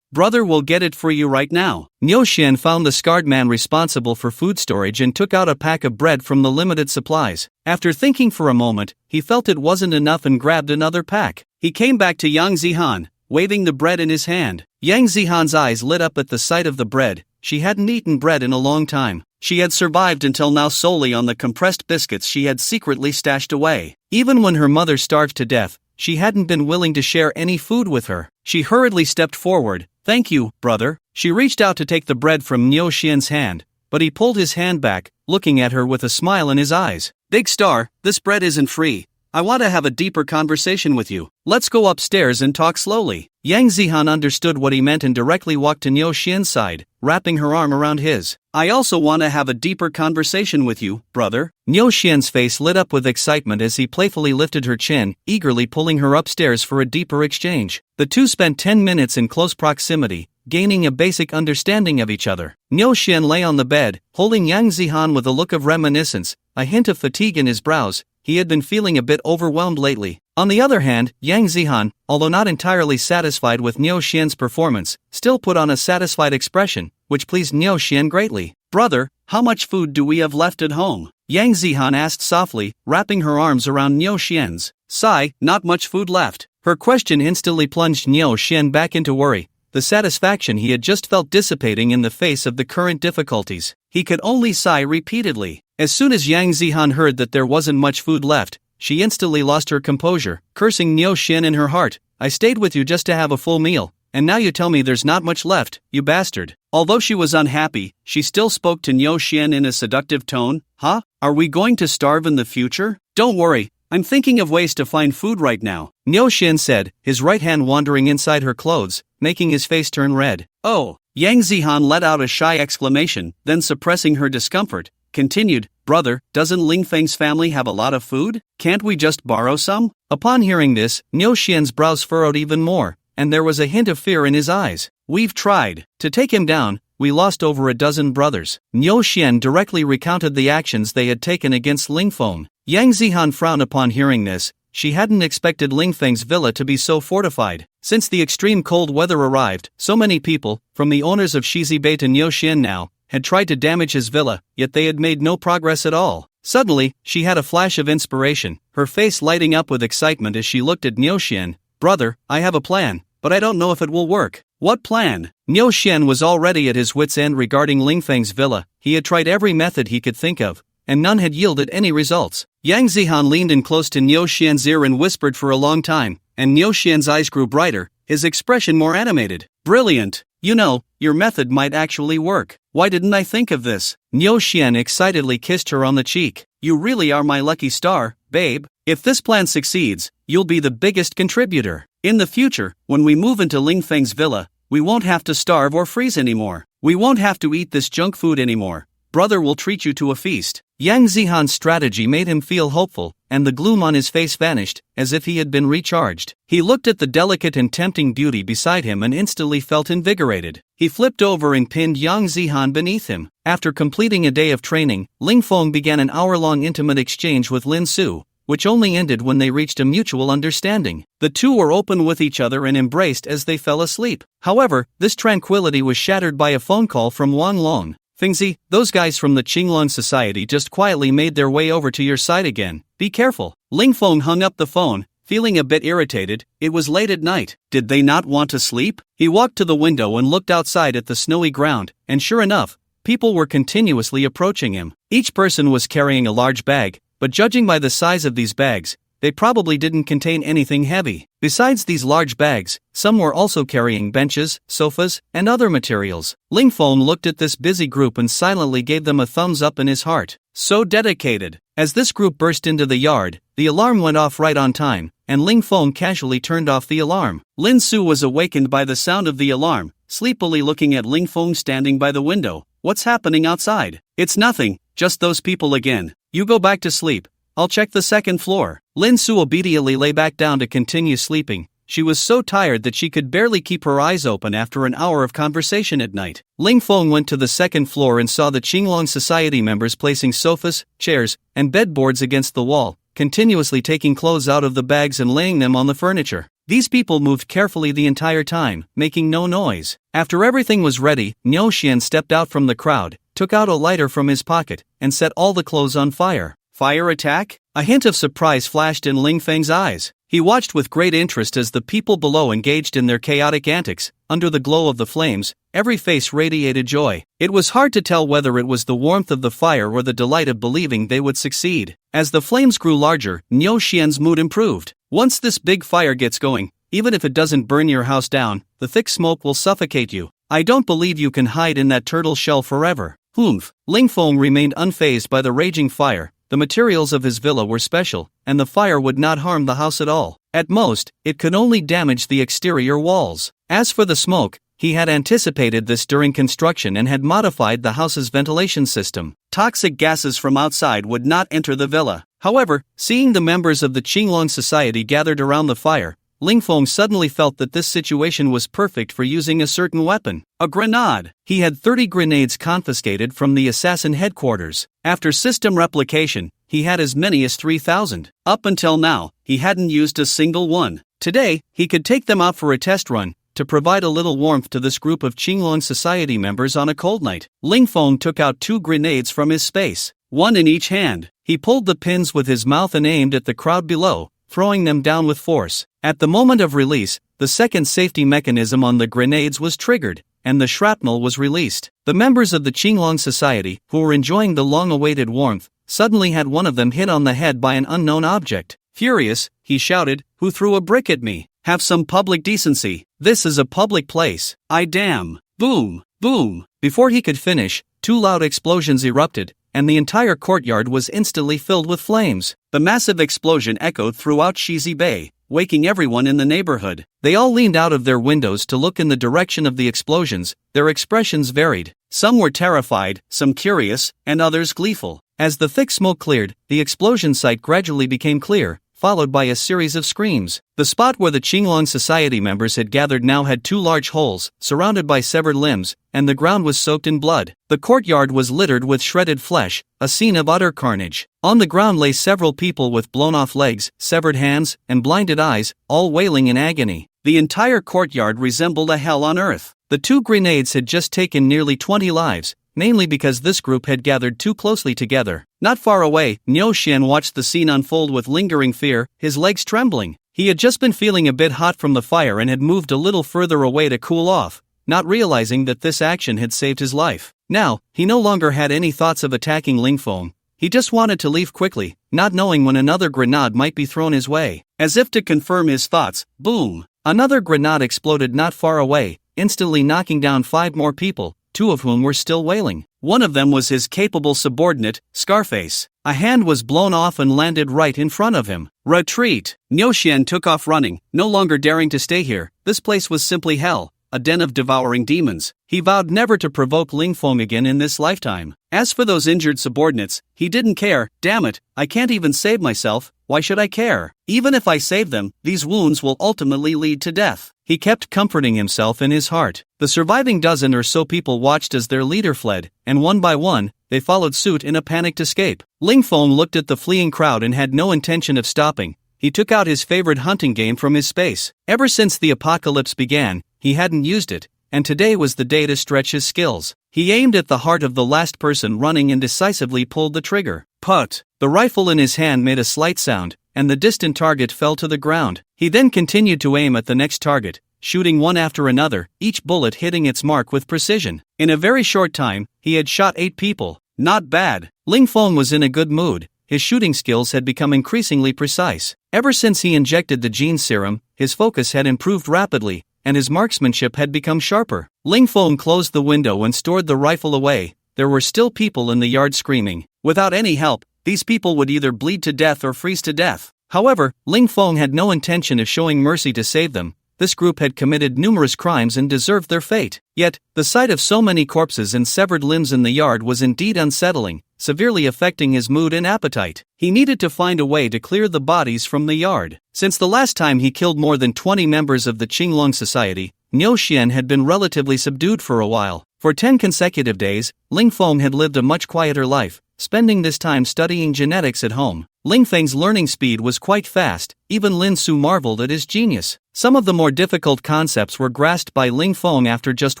Speaker 1: brother will get it for you right now. Niu Xian found the scarred man responsible for food storage and took out a pack of bread from the limited supplies. After thinking for a moment, he felt it wasn't enough and grabbed another pack. He came back to Yang Zihan, waving the bread in his hand. Yang Zihan's eyes lit up at the sight of the bread. She hadn't eaten bread in a long time. She had survived until now solely on the compressed biscuits she had secretly stashed away. Even when her mother starved to death, she hadn't been willing to share any food with her. She hurriedly stepped forward. Thank you, brother. She reached out to take the bread from Niu Xian's hand, but he pulled his hand back, looking at her with a smile in his eyes. Big star, this bread isn't free. I want to have a deeper conversation with you. Let's go upstairs and talk slowly. Yang Zihan understood what he meant and directly walked to Niu Xian's side, wrapping her arm around his. I also want to have a deeper conversation with you, brother. Niu Xian's face lit up with excitement as he playfully lifted her chin, eagerly pulling her upstairs for a deeper exchange. The two spent 10 minutes in close proximity, gaining a basic understanding of each other. Niu Xian lay on the bed, holding Yang Zihan with a look of reminiscence, a hint of fatigue in his brows. He had been feeling a bit overwhelmed lately. On the other hand, Yang Zihan, although not entirely satisfied with Niu Xian's performance, still put on a satisfied expression, which pleased Niu Xian greatly. Brother, how much food do we have left at home? Yang Zihan asked softly, wrapping her arms around Niu Xian's. Sigh, not much food left. Her question instantly plunged Niu Xian back into worry, the satisfaction he had just felt dissipating in the face of the current difficulties. He could only sigh repeatedly. As soon as Yang Zihan heard that there wasn't much food left, she instantly lost her composure, cursing Niu Xian in her heart. I stayed with you just to have a full meal, and now you tell me there's not much left, you bastard. Although she was unhappy, she still spoke to Niu Xian in a seductive tone. Huh? Are we going to starve in the future? Don't worry, I'm thinking of ways to find food right now, Niu Xian said, his right hand wandering inside her clothes, making his face turn red. Oh! Yang Zihan let out a shy exclamation, then suppressing her discomfort, continued, brother, doesn't Ling Feng's family have a lot of food? Can't we just borrow some? Upon hearing this, Niu Xian's brows furrowed even more, and there was a hint of fear in his eyes. We've tried to take him down. We lost over a dozen brothers. Niu Xian directly recounted the actions they had taken against Ling Feng. Yang Zihan frowned upon hearing this. She hadn't expected Ling Feng's villa to be so fortified. Since the extreme cold weather arrived, so many people, from the owners of Shizibei to Niu Xian now, had tried to damage his villa, yet they had made no progress at all. Suddenly, she had a flash of inspiration, her face lighting up with excitement as she looked at Niu Xian. Brother, I have a plan, but I don't know if it will work. What plan? Niu Xian was already at his wit's end regarding Ling Feng's villa. He had tried every method he could think of, and none had yielded any results. Yang Zihan leaned in close to Niu Xian's ear and whispered for a long time, and Niu Xian's eyes grew brighter, his expression more animated. Brilliant! You know, your method might actually work. Why didn't I think of this? Niu Xian excitedly kissed her on the cheek. You really are my lucky star, babe. If this plan succeeds, you'll be the biggest contributor. In the future, when we move into Ling Feng's villa, we won't have to starve or freeze anymore. We won't have to eat this junk food anymore. Brother will treat you to a feast. Yang Zihan's strategy made him feel hopeful, and the gloom on his face vanished, as if he had been recharged. He looked at the delicate and tempting beauty beside him and instantly felt invigorated. He flipped over and pinned Yang Zihan beneath him. After completing a day of training, Ling Feng began an hour-long intimate exchange with Lin Su, which only ended when they reached a mutual understanding. The two were open with each other and embraced as they fell asleep. However, this tranquility was shattered by a phone call from Wang Long. Fingzi, those guys from the Qinglong Society just quietly made their way over to your side again. Be careful. Ling Feng hung up the phone, feeling a bit irritated. It was late at night. Did they not want to sleep? He walked to the window and looked outside at the snowy ground, and sure enough, people were continuously approaching him. Each person was carrying a large bag, but judging by the size of these bags, they probably didn't contain anything heavy. Besides these large bags, some were also carrying benches, sofas, and other materials. Lingfeng looked at this busy group and silently gave them a thumbs up in his heart. So dedicated. As this group burst into the yard, the alarm went off right on time, and Lingfeng casually turned off the alarm. Lin Su was awakened by the sound of the alarm, sleepily looking at Lingfeng standing by the window. What's happening outside? It's nothing, just those people again. You go back to sleep. I'll check the second floor. Lin Su obediently lay back down to continue sleeping. She was so tired that she could barely keep her eyes open after an hour of conversation at night. Lingfeng went to the second floor and saw the Qinglong Society members placing sofas, chairs, and bedboards against the wall, continuously taking clothes out of the bags and laying them on the furniture. These people moved carefully the entire time, making no noise. After everything was ready, Niu Xian stepped out from the crowd, took out a lighter from his pocket, and set all the clothes on fire. Fire attack? A hint of surprise flashed in Ling Feng's eyes. He watched with great interest as the people below engaged in their chaotic antics. Under the glow of the flames, every face radiated joy. It was hard to tell whether it was the warmth of the fire or the delight of believing they would succeed. As the flames grew larger, Niu Xian's mood improved. Once this big fire gets going, even if it doesn't burn your house down, the thick smoke will suffocate you. I don't believe you can hide in that turtle shell forever. Humph. Lingfeng remained unfazed by the raging fire. The materials of his villa were special, and the fire would not harm the house at all. At most, it could only damage the exterior walls. As for the smoke, he had anticipated this during construction and had modified the house's ventilation system. Toxic gases from outside would not enter the villa. However, seeing the members of the Qinglong Society gathered around the fire, Lingfeng suddenly felt that this situation was perfect for using a certain weapon. A grenade. He had 30 grenades confiscated from the assassin headquarters. After system replication, he had as many as 3,000. Up until now, he hadn't used a single one. Today, he could take them out for a test run, to provide a little warmth to this group of Qinglong Society members on a cold night. Lingfeng took out 2 grenades from his space, one in each hand. He pulled the pins with his mouth and aimed at the crowd below, throwing them down with force. At the moment of release, the second safety mechanism on the grenades was triggered, and the shrapnel was released. The members of the Qinglong Society, who were enjoying the long-awaited warmth, suddenly had one of them hit on the head by an unknown object. Furious, he shouted, "Who threw a brick at me? Have some public decency. This is a public place. I damn." Boom, boom. Before he could finish, 2 loud explosions erupted, and the entire courtyard was instantly filled with flames. The massive explosion echoed throughout Shizi Bay, waking everyone in the neighborhood. They all leaned out of their windows to look in the direction of the explosions. Their expressions varied. Some were terrified, some curious, and others gleeful. As the thick smoke cleared, the explosion site gradually became clear, followed by a series of screams. The spot where the Qinglong Society members had gathered now had 2 large holes, surrounded by severed limbs, and the ground was soaked in blood. The courtyard was littered with shredded flesh, a scene of utter carnage. On the ground lay several people with blown-off legs, severed hands, and blinded eyes, all wailing in agony. The entire courtyard resembled a hell on earth. The 2 grenades had just taken nearly 20 lives, mainly because this group had gathered too closely together. Not far away, Niu Xian watched the scene unfold with lingering fear, his legs trembling. He had just been feeling a bit hot from the fire and had moved a little further away to cool off, not realizing that this action had saved his life. Now, he no longer had any thoughts of attacking Lingfeng. He just wanted to leave quickly, not knowing when another grenade might be thrown his way. As if to confirm his thoughts, boom! Another grenade exploded not far away, instantly knocking down 5 more people, 2 of whom were still wailing. One of them was his capable subordinate, Scarface. A hand was blown off and landed right in front of him. Retreat! Niu Xian took off running, no longer daring to stay here. This place was simply hell, a den of devouring demons. He vowed never to provoke Lingfeng again in this lifetime. As for those injured subordinates, he didn't care. Damn it, I can't even save myself. Why should I care? Even if I save them, these wounds will ultimately lead to death. He kept comforting himself in his heart. The surviving dozen or so people watched as their leader fled, and one by one, they followed suit in a panicked escape. Lingfeng looked at the fleeing crowd and had no intention of stopping. He took out his favorite hunting game from his space. Ever since the apocalypse began, he hadn't used it, and today was the day to stretch his skills. He aimed at the heart of the last person running and decisively pulled the trigger. Put! The rifle in his hand made a slight sound, and the distant target fell to the ground. He then continued to aim at the next target, shooting one after another, each bullet hitting its mark with precision. In a very short time, he had shot 8 people. Not bad. Lingfeng was in a good mood. his shooting skills had become increasingly precise. Ever since he injected the gene serum, his focus had improved rapidly, and his marksmanship had become sharper. Ling Feng closed the window and stored the rifle away. There were still people in the yard screaming. Without any help, these people would either bleed to death or freeze to death. However, Ling Feng had no intention of showing mercy to save them. This group had committed numerous crimes and deserved their fate. Yet, the sight of so many corpses and severed limbs in the yard was indeed unsettling, severely affecting his mood and appetite. He needed to find a way to clear the bodies from the yard. Since the last time he killed more than 20 members of the Qinglong Society, Niu Xian had been relatively subdued for a while. For 10 consecutive days, Ling Feng had lived a much quieter life, spending this time studying genetics at home. Ling Feng's learning speed was quite fast. Even Lin Su marveled at his genius. Some of the more difficult concepts were grasped by Ling Feng after just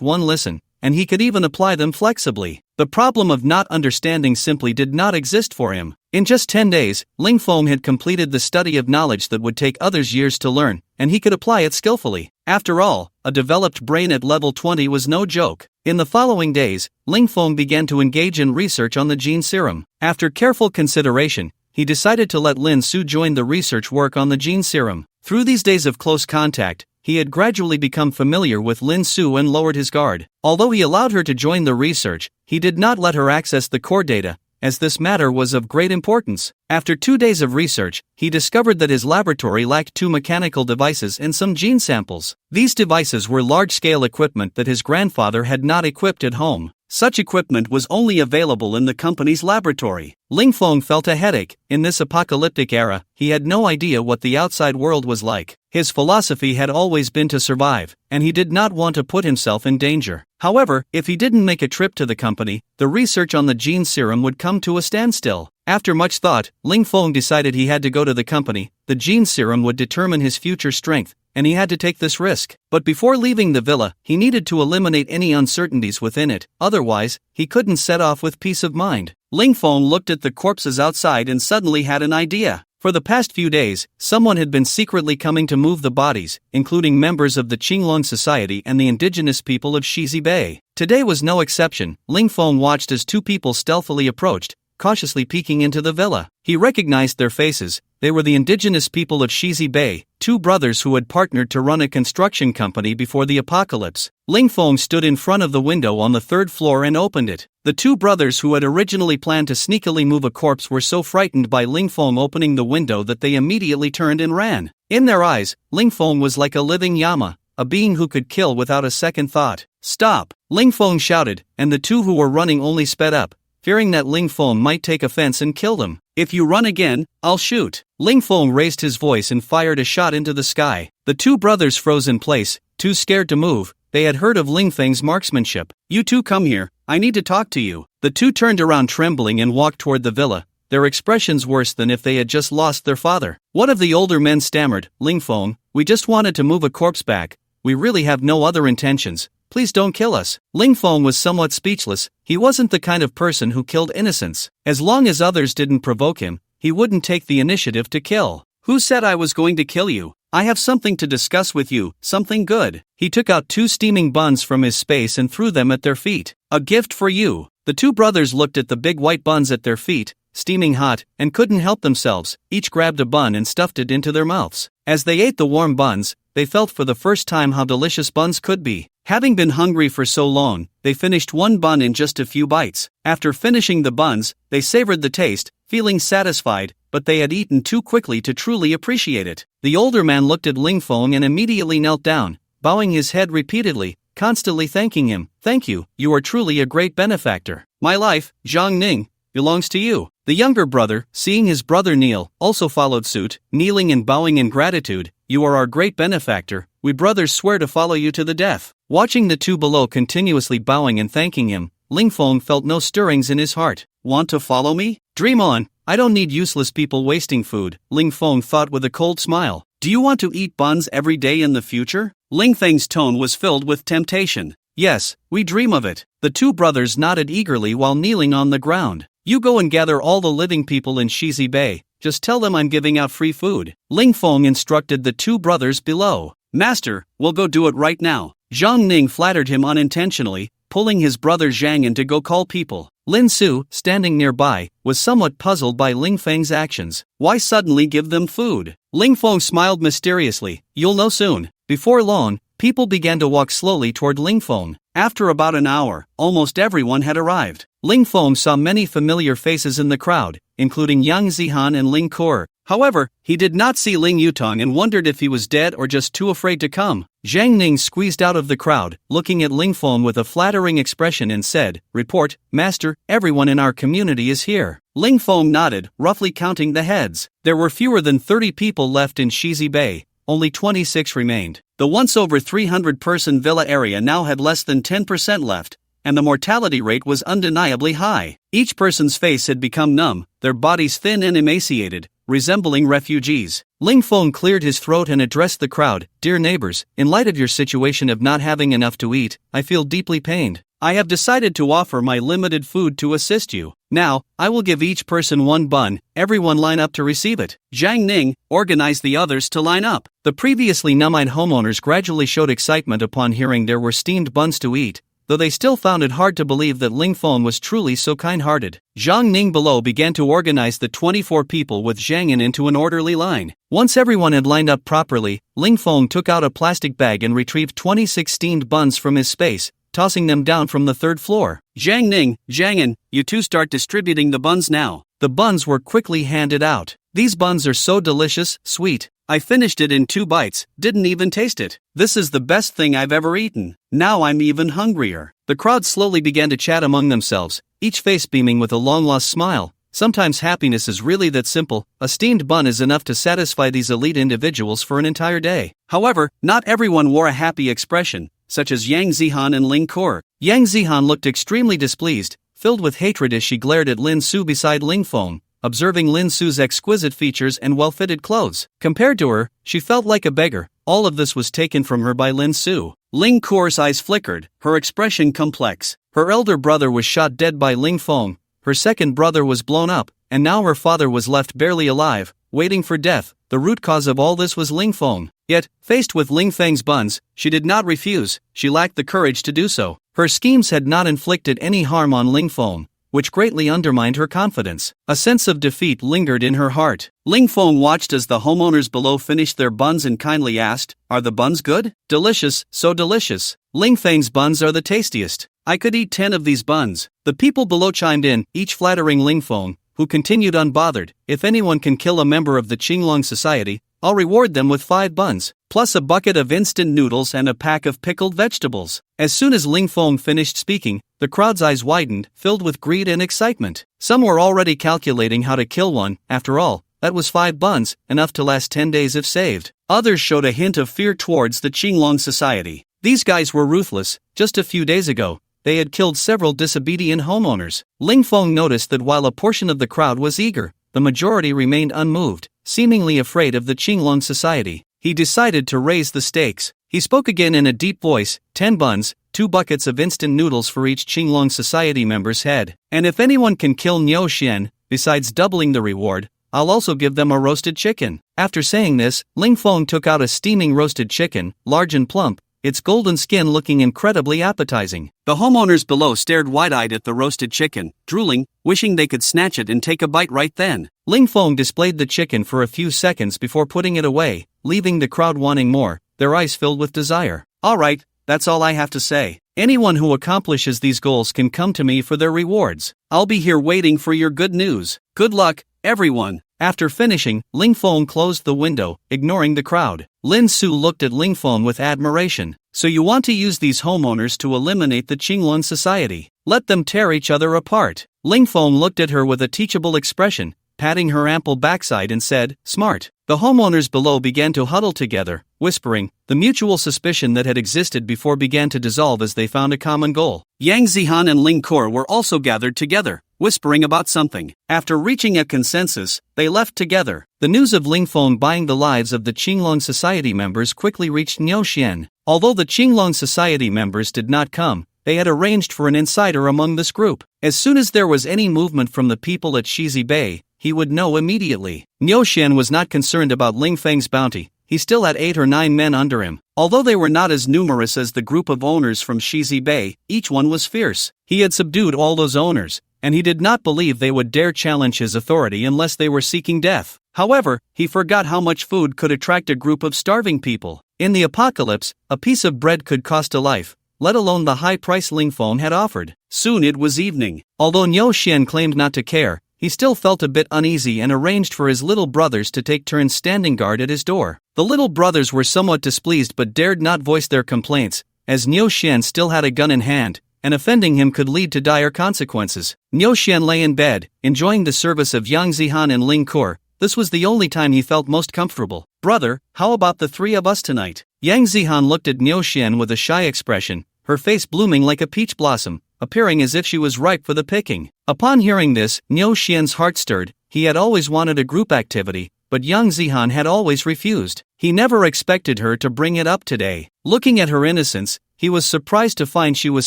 Speaker 1: one listen, and he could even apply them flexibly. The problem of not understanding simply did not exist for him. In just 10 days, Ling Feng had completed the study of knowledge that would take others years to learn, and he could apply it skillfully. After all, a developed brain at level 20 was no joke. In the following days, Ling Feng began to engage in research on the gene serum. After careful consideration, he decided to let Lin Su join the research work on the gene serum. Through these days of close contact, he had gradually become familiar with Lin Su and lowered his guard. Although he allowed her to join the research, he did not let her access the core data, as this matter was of great importance. After 2 days of research, he discovered that his laboratory lacked 2 mechanical devices and some gene samples. These devices were large-scale equipment that his grandfather had not equipped at home. Such equipment was only available in the company's laboratory. Ling Feng felt a headache. In this apocalyptic era, he had no idea what the outside world was like. His philosophy had always been to survive, and he did not want to put himself in danger. However, if he didn't make a trip to the company, the research on the gene serum would come to a standstill. After much thought, Ling Feng decided he had to go to the company. The gene serum would determine his future strength, and he had to take this risk. But before leaving the villa, he needed to eliminate any uncertainties within it, otherwise, he couldn't set off with peace of mind. Ling Feng looked at the corpses outside and suddenly had an idea. For the past few days, someone had been secretly coming to move the bodies, including members of the Qinglong Society and the indigenous people of Shizi Bay. Today was no exception. Ling Feng watched as 2 people stealthily approached, cautiously peeking into the villa. He recognized their faces. They were the indigenous people of Shizi Bay, 2 brothers who had partnered to run a construction company before the apocalypse. Ling Feng stood in front of the window on the 3rd floor and opened it. The 2 brothers who had originally planned to sneakily move a corpse were so frightened by Ling Feng opening the window that they immediately turned and ran. In their eyes, Ling Feng was like a living Yama, a being who could kill without a second thought. "Stop!" Ling Feng shouted, and the 2 who were running only sped up, fearing that Ling Feng might take offense and kill them. "If you run again, I'll shoot." Ling Feng raised his voice and fired a shot into the sky. The 2 brothers froze in place, too scared to move. They had heard of Ling Feng's marksmanship. "You 2 come here, I need to talk to you." The 2 turned around trembling and walked toward the villa, their expressions worse than if they had just lost their father. One of the older men stammered, "Ling Feng, we just wanted to move a corpse back. We really have no other intentions. Please don't kill us." Ling Feng was somewhat speechless. He wasn't the kind of person who killed innocents. As long as others didn't provoke him, he wouldn't take the initiative to kill. "Who said I was going to kill you? I have something to discuss with you, something good." He took out 2 steaming buns from his space and threw them at their feet. "A gift for you." The 2 brothers looked at the big white buns at their feet, steaming hot, and couldn't help themselves. Each grabbed a bun and stuffed it into their mouths. As they ate the warm buns, they felt for the first time how delicious buns could be. Having been hungry for so long, they finished 1 bun in just a few bites. After finishing the buns, they savored the taste, feeling satisfied, but they had eaten too quickly to truly appreciate it. The older man looked at Ling Feng and immediately knelt down, bowing his head repeatedly, constantly thanking him. "Thank you, you are truly a great benefactor. My life, Zhang Ning, belongs to you." The younger brother, seeing his brother kneel, also followed suit, kneeling and bowing in gratitude. "You are our great benefactor. We brothers swear to follow you to the death." Watching the 2 below continuously bowing and thanking him, Ling Feng felt no stirrings in his heart. "Want to follow me? Dream on. I don't need useless people wasting food," Ling Feng thought with a cold smile. "Do you want to eat buns every day in the future?" Ling Feng's tone was filled with temptation. "Yes, we dream of it." The 2 brothers nodded eagerly while kneeling on the ground. "You go and gather all the living people in Shizi Bay. Just tell them I'm giving out free food." Ling Feng instructed the 2 brothers below. "Master, we'll go do it right now." Zhang Ning flattered him unintentionally, pulling his brother Zhang in to go call people. Lin Su, standing nearby, was somewhat puzzled by Ling Feng's actions. Why suddenly give them food? Ling Feng smiled mysteriously. You'll know soon. Before long, people began to walk slowly toward Ling Feng. After about an hour, almost everyone had arrived. Ling Feng saw many familiar faces in the crowd, including Yang Zihan and Ling Kur. However, he did not see Ling Yutong and wondered if he was dead or just too afraid to come. Zhang Ning squeezed out of the crowd, looking at Ling Feng with a flattering expression and said, "Report, Master, everyone in our community is here." Ling Feng nodded, roughly counting the heads. There were fewer than 30 people left in Shizi Bay. Only 26 remained. The once over 300-person villa area now had less than 10% left, and the mortality rate was undeniably high. Each person's face had become numb, their bodies thin and emaciated, resembling refugees. Ling Feng cleared his throat and addressed the crowd. "Dear neighbors, in light of your situation of not having enough to eat, I feel deeply pained. I have decided to offer my limited food to assist you. Now, I will give each person one bun, everyone line up to receive it." Zhang Ning organized the others to line up. The previously numb-eyed homeowners gradually showed excitement upon hearing there were steamed buns to eat, though they still found it hard to believe that Ling Feng was truly so kind-hearted. Zhang Ning below began to organize the 24 people with Zhang Yin into an orderly line. Once everyone had lined up properly, Ling Feng took out a plastic bag and retrieved 26 steamed buns from his space, tossing them down from the 3rd floor. "Zhang Ning, Zhang Yin, you two start distributing the buns now." The buns were quickly handed out. "These buns are so delicious, sweet. I finished it in 2 bites, didn't even taste it. This is the best thing I've ever eaten. Now I'm even hungrier." The crowd slowly began to chat among themselves, each face beaming with a long-lost smile. Sometimes happiness is really that simple. A steamed bun is enough to satisfy these elite individuals for an entire day. However, not everyone wore a happy expression, such as Yang Zihan and Ling Kur. Yang Zihan looked extremely displeased, filled with hatred as she glared at Lin Su beside Ling Feng, observing Lin Su's exquisite features and well-fitted clothes. Compared to her, she felt like a beggar. All of this was taken from her by Lin Su. Ling Kur's eyes flickered, her expression complex. Her elder brother was shot dead by Ling Feng, her second brother was blown up, and now her father was left barely alive, waiting for death. The root cause of all this was Ling Feng. Yet, faced with Ling Feng's buns, she did not refuse. She lacked the courage to do so. Her schemes had not inflicted any harm on Ling Feng, which greatly undermined her confidence. A sense of defeat lingered in her heart. Ling Feng watched as the homeowners below finished their buns and kindly asked, "Are the buns good?" "Delicious, so delicious. Ling Feng's buns are the tastiest. I could eat 10 of these buns." The people below chimed in, each flattering Ling Feng, who continued unbothered. "If anyone can kill a member of the Qinglong Society, I'll reward them with 5 buns, plus a bucket of instant noodles and a pack of pickled vegetables." As soon as Ling Feng finished speaking, the crowd's eyes widened, filled with greed and excitement. Some were already calculating how to kill one. After all, that was 5 buns, enough to last 10 days if saved. Others showed a hint of fear towards the Qinglong Society. These guys were ruthless. Just a few days ago, they had killed several disobedient homeowners. Ling Feng noticed that while a portion of the crowd was eager, the majority remained unmoved, seemingly afraid of the Qinglong Society. He decided to raise the stakes. He spoke again in a deep voice, 10 buns, 2 buckets of instant noodles for each Qinglong Society member's head. And if anyone can kill Niu Xian, besides doubling the reward, I'll also give them a roasted chicken. After saying this, Ling Feng took out a steaming roasted chicken, large and plump, its golden skin looking incredibly appetizing. The homeowners below stared wide-eyed at the roasted chicken, drooling, wishing they could snatch it and take a bite right then. Ling Feng displayed the chicken for a few seconds before putting it away, leaving the crowd wanting more, their eyes filled with desire. "All right, that's all I have to say. Anyone who accomplishes these goals can come to me for their rewards. I'll be here waiting for your good news. Good luck, everyone." After finishing, Ling Feng closed the window, ignoring the crowd. Lin Su looked at Ling Feng with admiration. "So you want to use these homeowners to eliminate the Qinglong Society? Let them tear each other apart." Ling Feng looked at her with a teachable expression, patting her ample backside and said, "Smart." The homeowners below began to huddle together, whispering. The mutual suspicion that had existed before began to dissolve as they found a common goal. Yang Zihan and Ling Kur were also gathered together, whispering about something. After reaching a consensus, they left together. The news of Ling Feng buying the lives of the Qinglong Society members quickly reached Niu Xian. Although the Qinglong Society members did not come, they had arranged for an insider among this group. As soon as there was any movement from the people at Shizi Bay, he would know immediately. Niu Xian was not concerned about Ling Feng's bounty. He still had 8 or 9 men under him. Although they were not as numerous as the group of owners from Shizi Bay, each one was fierce. He had subdued all those owners, and he did not believe they would dare challenge his authority unless they were seeking death. However, he forgot how much food could attract a group of starving people. In the apocalypse, a piece of bread could cost a life, let alone the high price Ling Feng had offered. Soon it was evening. Although Niu Xian claimed not to care, he still felt a bit uneasy and arranged for his little brothers to take turns standing guard at his door. The little brothers were somewhat displeased but dared not voice their complaints, as Niu Xian still had a gun in hand, and offending him could lead to dire consequences. Niu Xian lay in bed, enjoying the service of Yang Zihan and Ling Kur. This was the only time he felt most comfortable. "Brother, how about the three of us tonight?" Yang Zihan looked at Niu Xian with a shy expression, her face blooming like a peach blossom, appearing as if she was ripe for the picking. Upon hearing this, Niu Xian's heart stirred. He had always wanted a group activity, but Yang Zihan had always refused. He never expected her to bring it up today. Looking at her innocence, he was surprised to find she was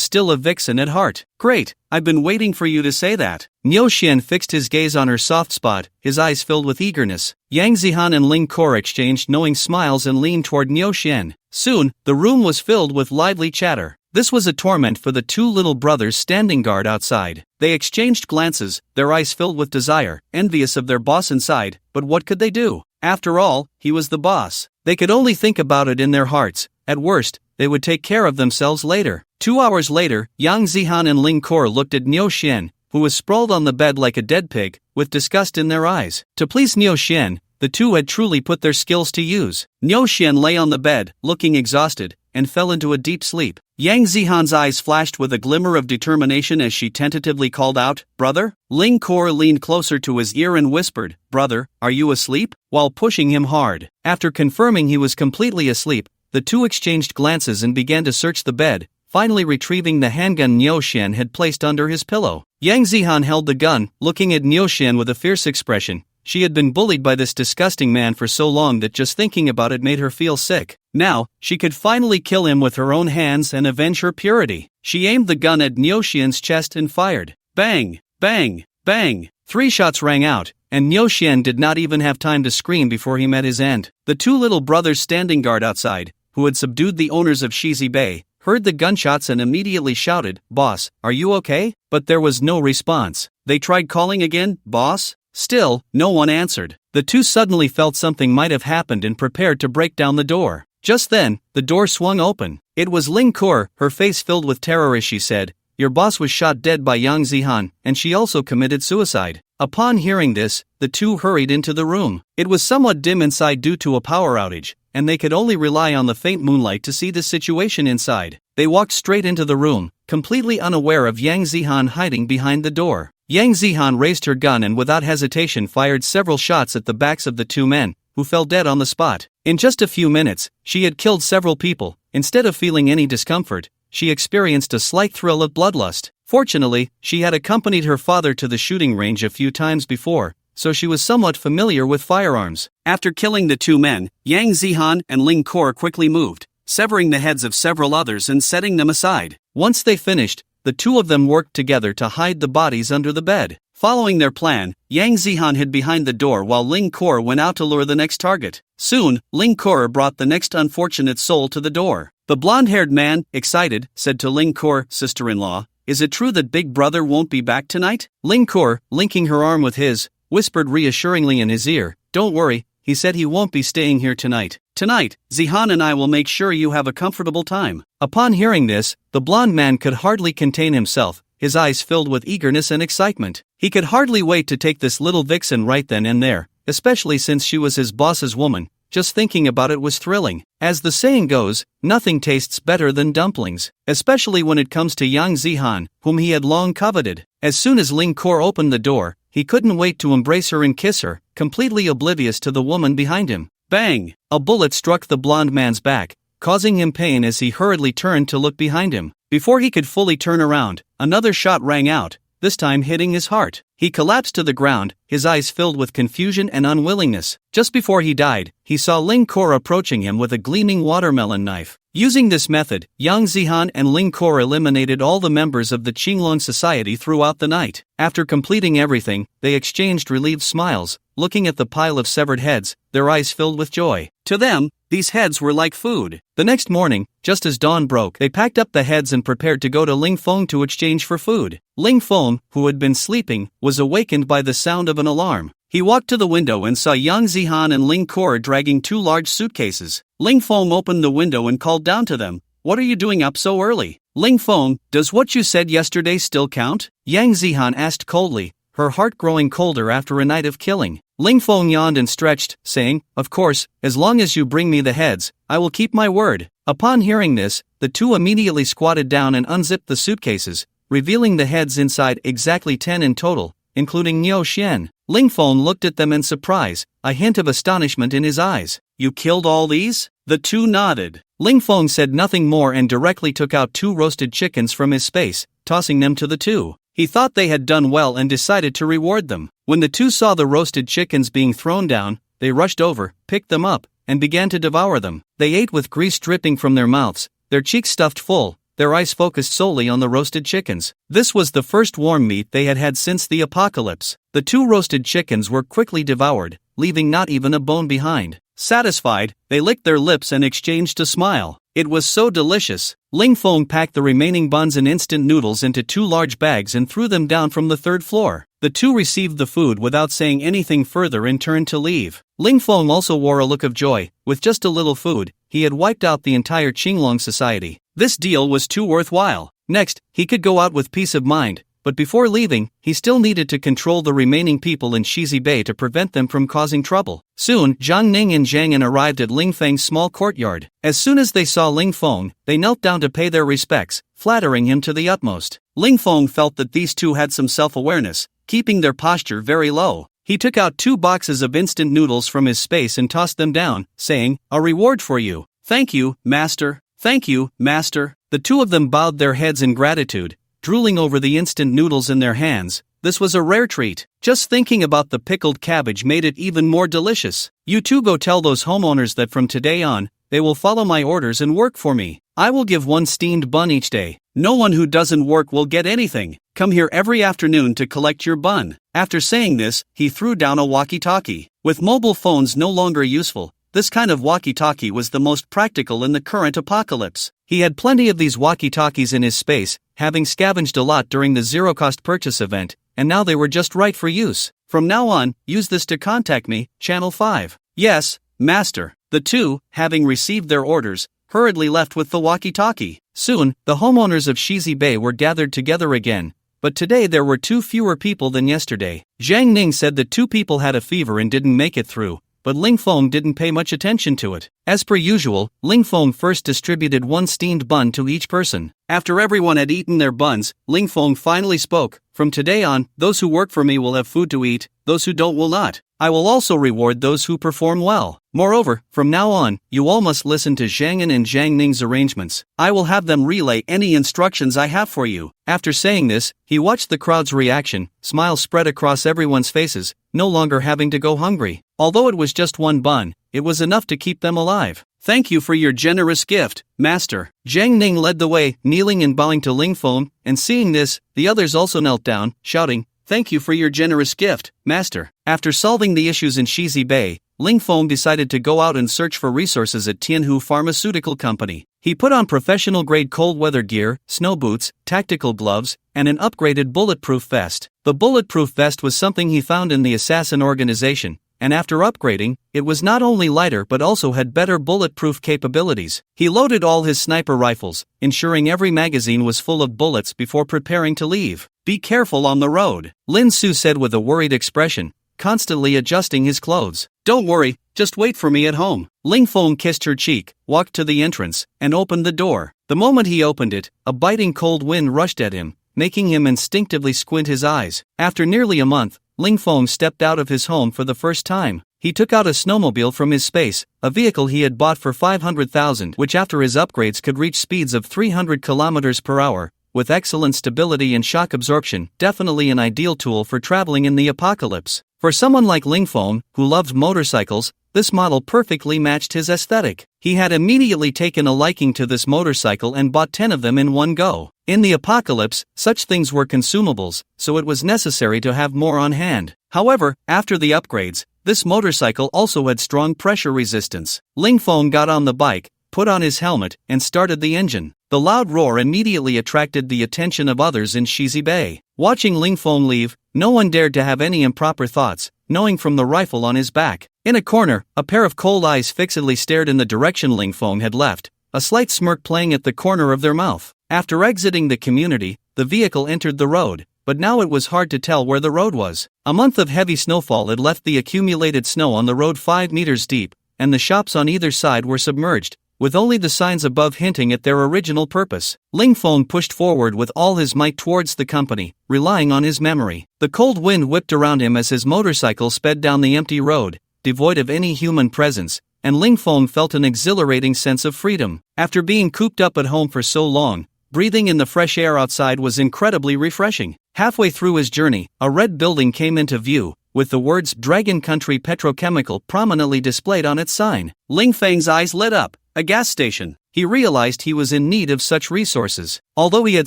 Speaker 1: still a vixen at heart. "Great, I've been waiting for you to say that." Niu Xian fixed his gaze on her soft spot, his eyes filled with eagerness. Yang Zihan and Ling Kur exchanged knowing smiles and leaned toward Niu Xian. Soon, the room was filled with lively chatter. This was a torment for the two little brothers standing guard outside. They exchanged glances, their eyes filled with desire, envious of their boss inside, but what could they do? After all, he was the boss. They could only think about it in their hearts. At worst, they would take care of themselves later. 2 hours later, Yang Zihan and Ling Kur looked at Niu Xian, who was sprawled on the bed like a dead pig, with disgust in their eyes. To please Niu Xian, the two had truly put their skills to use. Niu Xian lay on the bed, looking exhausted, and fell into a deep sleep. Yang Zihan's eyes flashed with a glimmer of determination as she tentatively called out, "Brother?" Ling Kur leaned closer to his ear and whispered, "Brother, are you asleep?" while pushing him hard. After confirming he was completely asleep, the two exchanged glances and began to search the bed, finally retrieving the handgun Niu Xian had placed under his pillow. Yang Zihan held the gun, looking at Niu Xian with a fierce expression. She had been bullied by this disgusting man for so long that just thinking about it made her feel sick. Now, she could finally kill him with her own hands and avenge her purity. She aimed the gun at Niu Xian's chest and fired. Bang! Bang! Bang! 3 shots rang out, and Niu Xian did not even have time to scream before he met his end. The two little brothers standing guard outside, who had subdued the owners of Shizi Bay, heard the gunshots and immediately shouted, "Boss, are you okay?" But there was no response. They tried calling again, "Boss?" Still, no one answered. The two suddenly felt something might have happened and prepared to break down the door. Just then, the door swung open. It was Ling Kur, her face filled with terror as she said, "Your boss was shot dead by Yang Zihan, and she also committed suicide." Upon hearing this, the two hurried into the room. It was somewhat dim inside due to a power outage, and they could only rely on the faint moonlight to see the situation inside. They walked straight into the room, completely unaware of Yang Zihan hiding behind the door. Yang Zihan raised her gun and without hesitation fired several shots at the backs of the two men, who fell dead on the spot. In just a few minutes, she had killed several people. Instead of feeling any discomfort, she experienced a slight thrill of bloodlust. Fortunately, she had accompanied her father to the shooting range a few times before, so she was somewhat familiar with firearms. After killing the two men, Yang Zihan and Ling Kur quickly moved, severing the heads of several others and setting them aside. Once they finished, the two of them worked together to hide the bodies under the bed. Following their plan, Yang Zihan hid behind the door while Ling Kur went out to lure the next target. Soon, Ling Kur brought the next unfortunate soul to the door. The blonde-haired man, excited, said to Ling Kur, "Sister-in-law, is it true that Big Brother won't be back tonight?" Ling Kur, linking her arm with his, whispered reassuringly in his ear, "Don't worry, he said he won't be staying here tonight. Tonight, Zihan and I will make sure you have a comfortable time." Upon hearing this, the blonde man could hardly contain himself, his eyes filled with eagerness and excitement. He could hardly wait to take this little vixen right then and there, especially since she was his boss's woman. Just thinking about it was thrilling. As the saying goes, nothing tastes better than dumplings, especially when it comes to Yang Zihan, whom he had long coveted. As soon as Ling Kur opened the door, he couldn't wait to embrace her and kiss her, completely oblivious to the woman behind him. Bang! A bullet struck the blonde man's back, causing him pain as he hurriedly turned to look behind him. Before he could fully turn around, another shot rang out, this time hitting his heart. He collapsed to the ground, his eyes filled with confusion and unwillingness. Just before he died, he saw Ling Kur approaching him with a gleaming watermelon knife. Using this method, Yang Zihan and Ling Kur eliminated all the members of the Qinglong society throughout the night. After completing everything, they exchanged relieved smiles, looking at the pile of severed heads, their eyes filled with joy. To them, these heads were like food. The next morning, just as dawn broke, they packed up the heads and prepared to go to Ling Feng to exchange for food. Ling Feng, who had been sleeping, was awakened by the sound of an alarm. He walked to the window and saw Yang Zihan and Ling Kor dragging 2 large suitcases. Ling Feng opened the window and called down to them, "What are you doing up so early?" "Ling Feng, does what you said yesterday still count?" Yang Zihan asked coldly, her heart growing colder after a night of killing. Ling Feng yawned and stretched, saying, "Of course, as long as you bring me the heads, I will keep my word." Upon hearing this, the two immediately squatted down and unzipped the suitcases, revealing the heads inside, exactly 10 in total, including Niu Xian. Ling Feng looked at them in surprise, a hint of astonishment in his eyes. "You killed all these?" The two nodded. Ling Feng said nothing more and directly took out 2 roasted chickens from his space, tossing them to the two. He thought they had done well and decided to reward them. When the two saw the roasted chickens being thrown down, they rushed over, picked them up, and began to devour them. They ate with grease dripping from their mouths, their cheeks stuffed full, their eyes focused solely on the roasted chickens. This was the first warm meat they had had since the apocalypse. The 2 roasted chickens were quickly devoured, leaving not even a bone behind. Satisfied, they licked their lips and exchanged a smile. It was so delicious. Ling Feng packed the remaining buns and instant noodles into 2 large bags and threw them down from the 3rd floor. The two received the food without saying anything further and turned to leave. Ling Feng also wore a look of joy. With just a little food, he had wiped out the entire Qinglong society. This deal was too worthwhile. Next, he could go out with peace of mind. But before leaving, he still needed to control the remaining people in Shizi Bay to prevent them from causing trouble. Soon, Zhang Ning and Zhang An arrived at Ling Feng's small courtyard. As soon as they saw Ling Feng, they knelt down to pay their respects, flattering him to the utmost. Ling Feng felt that these two had some self-awareness, keeping their posture very low. He took out 2 boxes of instant noodles from his space and tossed them down, saying, "A reward for you." "Thank you, master. Thank you, master." The two of them bowed their heads in gratitude, drooling over the instant noodles in their hands. This was a rare treat. Just thinking about the pickled cabbage made it even more delicious. "You two go tell those homeowners that from today on, they will follow my orders and work for me. I will give 1 steamed bun each day. No one who doesn't work will get anything. Come here every afternoon to collect your bun." After saying this, he threw down a walkie-talkie. With mobile phones no longer useful, this kind of walkie-talkie was the most practical in the current apocalypse. He had plenty of these walkie-talkies in his space, having scavenged a lot during the zero-cost purchase event, and now they were just right for use. "From now on, use this to contact me, Channel 5. "Yes, master." The two, having received their orders, hurriedly left with the walkie-talkie. Soon, the homeowners of Shizi Bay were gathered together again, but today there were 2 fewer people than yesterday. Zhang Ning said that 2 people had a fever and didn't make it through, but Ling Feng didn't pay much attention to it. As per usual, Ling Feng first distributed 1 steamed bun to each person. After everyone had eaten their buns, Ling Feng finally spoke. "From today on, those who work for me will have food to eat, those who don't will not. I will also reward those who perform well. Moreover, from now on, you all must listen to Zhang An and Zhang Ning's arrangements. I will have them relay any instructions I have for you." After saying this, he watched the crowd's reaction. Smiles spread across everyone's faces, no longer having to go hungry. Although it was just 1 bun, it was enough to keep them alive. "Thank you for your generous gift, master." Zhang Ning led the way, kneeling and bowing to Ling Feng, and seeing this, the others also knelt down, shouting, "Thank you for your generous gift, master." After solving the issues in Shizi Bay, Ling Feng decided to go out and search for resources at Tianhu Pharmaceutical Company. He put on professional-grade cold-weather gear, snow boots, tactical gloves, and an upgraded bulletproof vest. The bulletproof vest was something he found in the Assassin organization, and after upgrading, it was not only lighter but also had better bulletproof capabilities. He loaded all his sniper rifles, ensuring every magazine was full of bullets before preparing to leave. "Be careful on the road," Lin Su said with a worried expression, constantly adjusting his clothes. "Don't worry, just wait for me at home." Ling Feng kissed her cheek, walked to the entrance, and opened the door. The moment he opened it, a biting cold wind rushed at him, making him instinctively squint his eyes. After nearly a month, Ling Feng stepped out of his home for the first time. He took out a snowmobile from his space, a vehicle he had bought for 500,000, which after his upgrades could reach speeds of 300 km per hour, with excellent stability and shock absorption, definitely an ideal tool for traveling in the apocalypse. For someone like Ling Feng, who loved motorcycles, this model perfectly matched his aesthetic. He had immediately taken a liking to this motorcycle and bought 10 of them in one go. In the apocalypse, such things were consumables, so it was necessary to have more on hand. However, after the upgrades, This motorcycle also had strong pressure resistance. Ling Feng got on the bike, put on his helmet, and started the engine. The loud roar immediately attracted the attention of others in Shizi Bay. Watching Ling Feng leave, no one dared to have any improper thoughts, knowing from the rifle on his back. In a corner, a pair of cold eyes fixedly stared in the direction Ling Feng had left, a slight smirk playing at the corner of their mouth. After exiting the community, the vehicle entered the road, but now it was hard to tell where the road was. A month of heavy snowfall had left the accumulated snow on the road 5 meters deep, and the shops on either side were submerged, with only the signs above hinting at their original purpose. Ling Feng pushed forward with all his might towards the company, relying on his memory. The cold wind whipped around him as his motorcycle sped down the empty road, devoid of any human presence, and Ling Feng felt an exhilarating sense of freedom. After being cooped up at home for so long, breathing in the fresh air outside was incredibly refreshing. Halfway through his journey, a red building came into view, with the words Dragon Country Petrochemical prominently displayed on its sign. Ling Feng's eyes lit up. A gas station. He realized he was in need of such resources. Although he had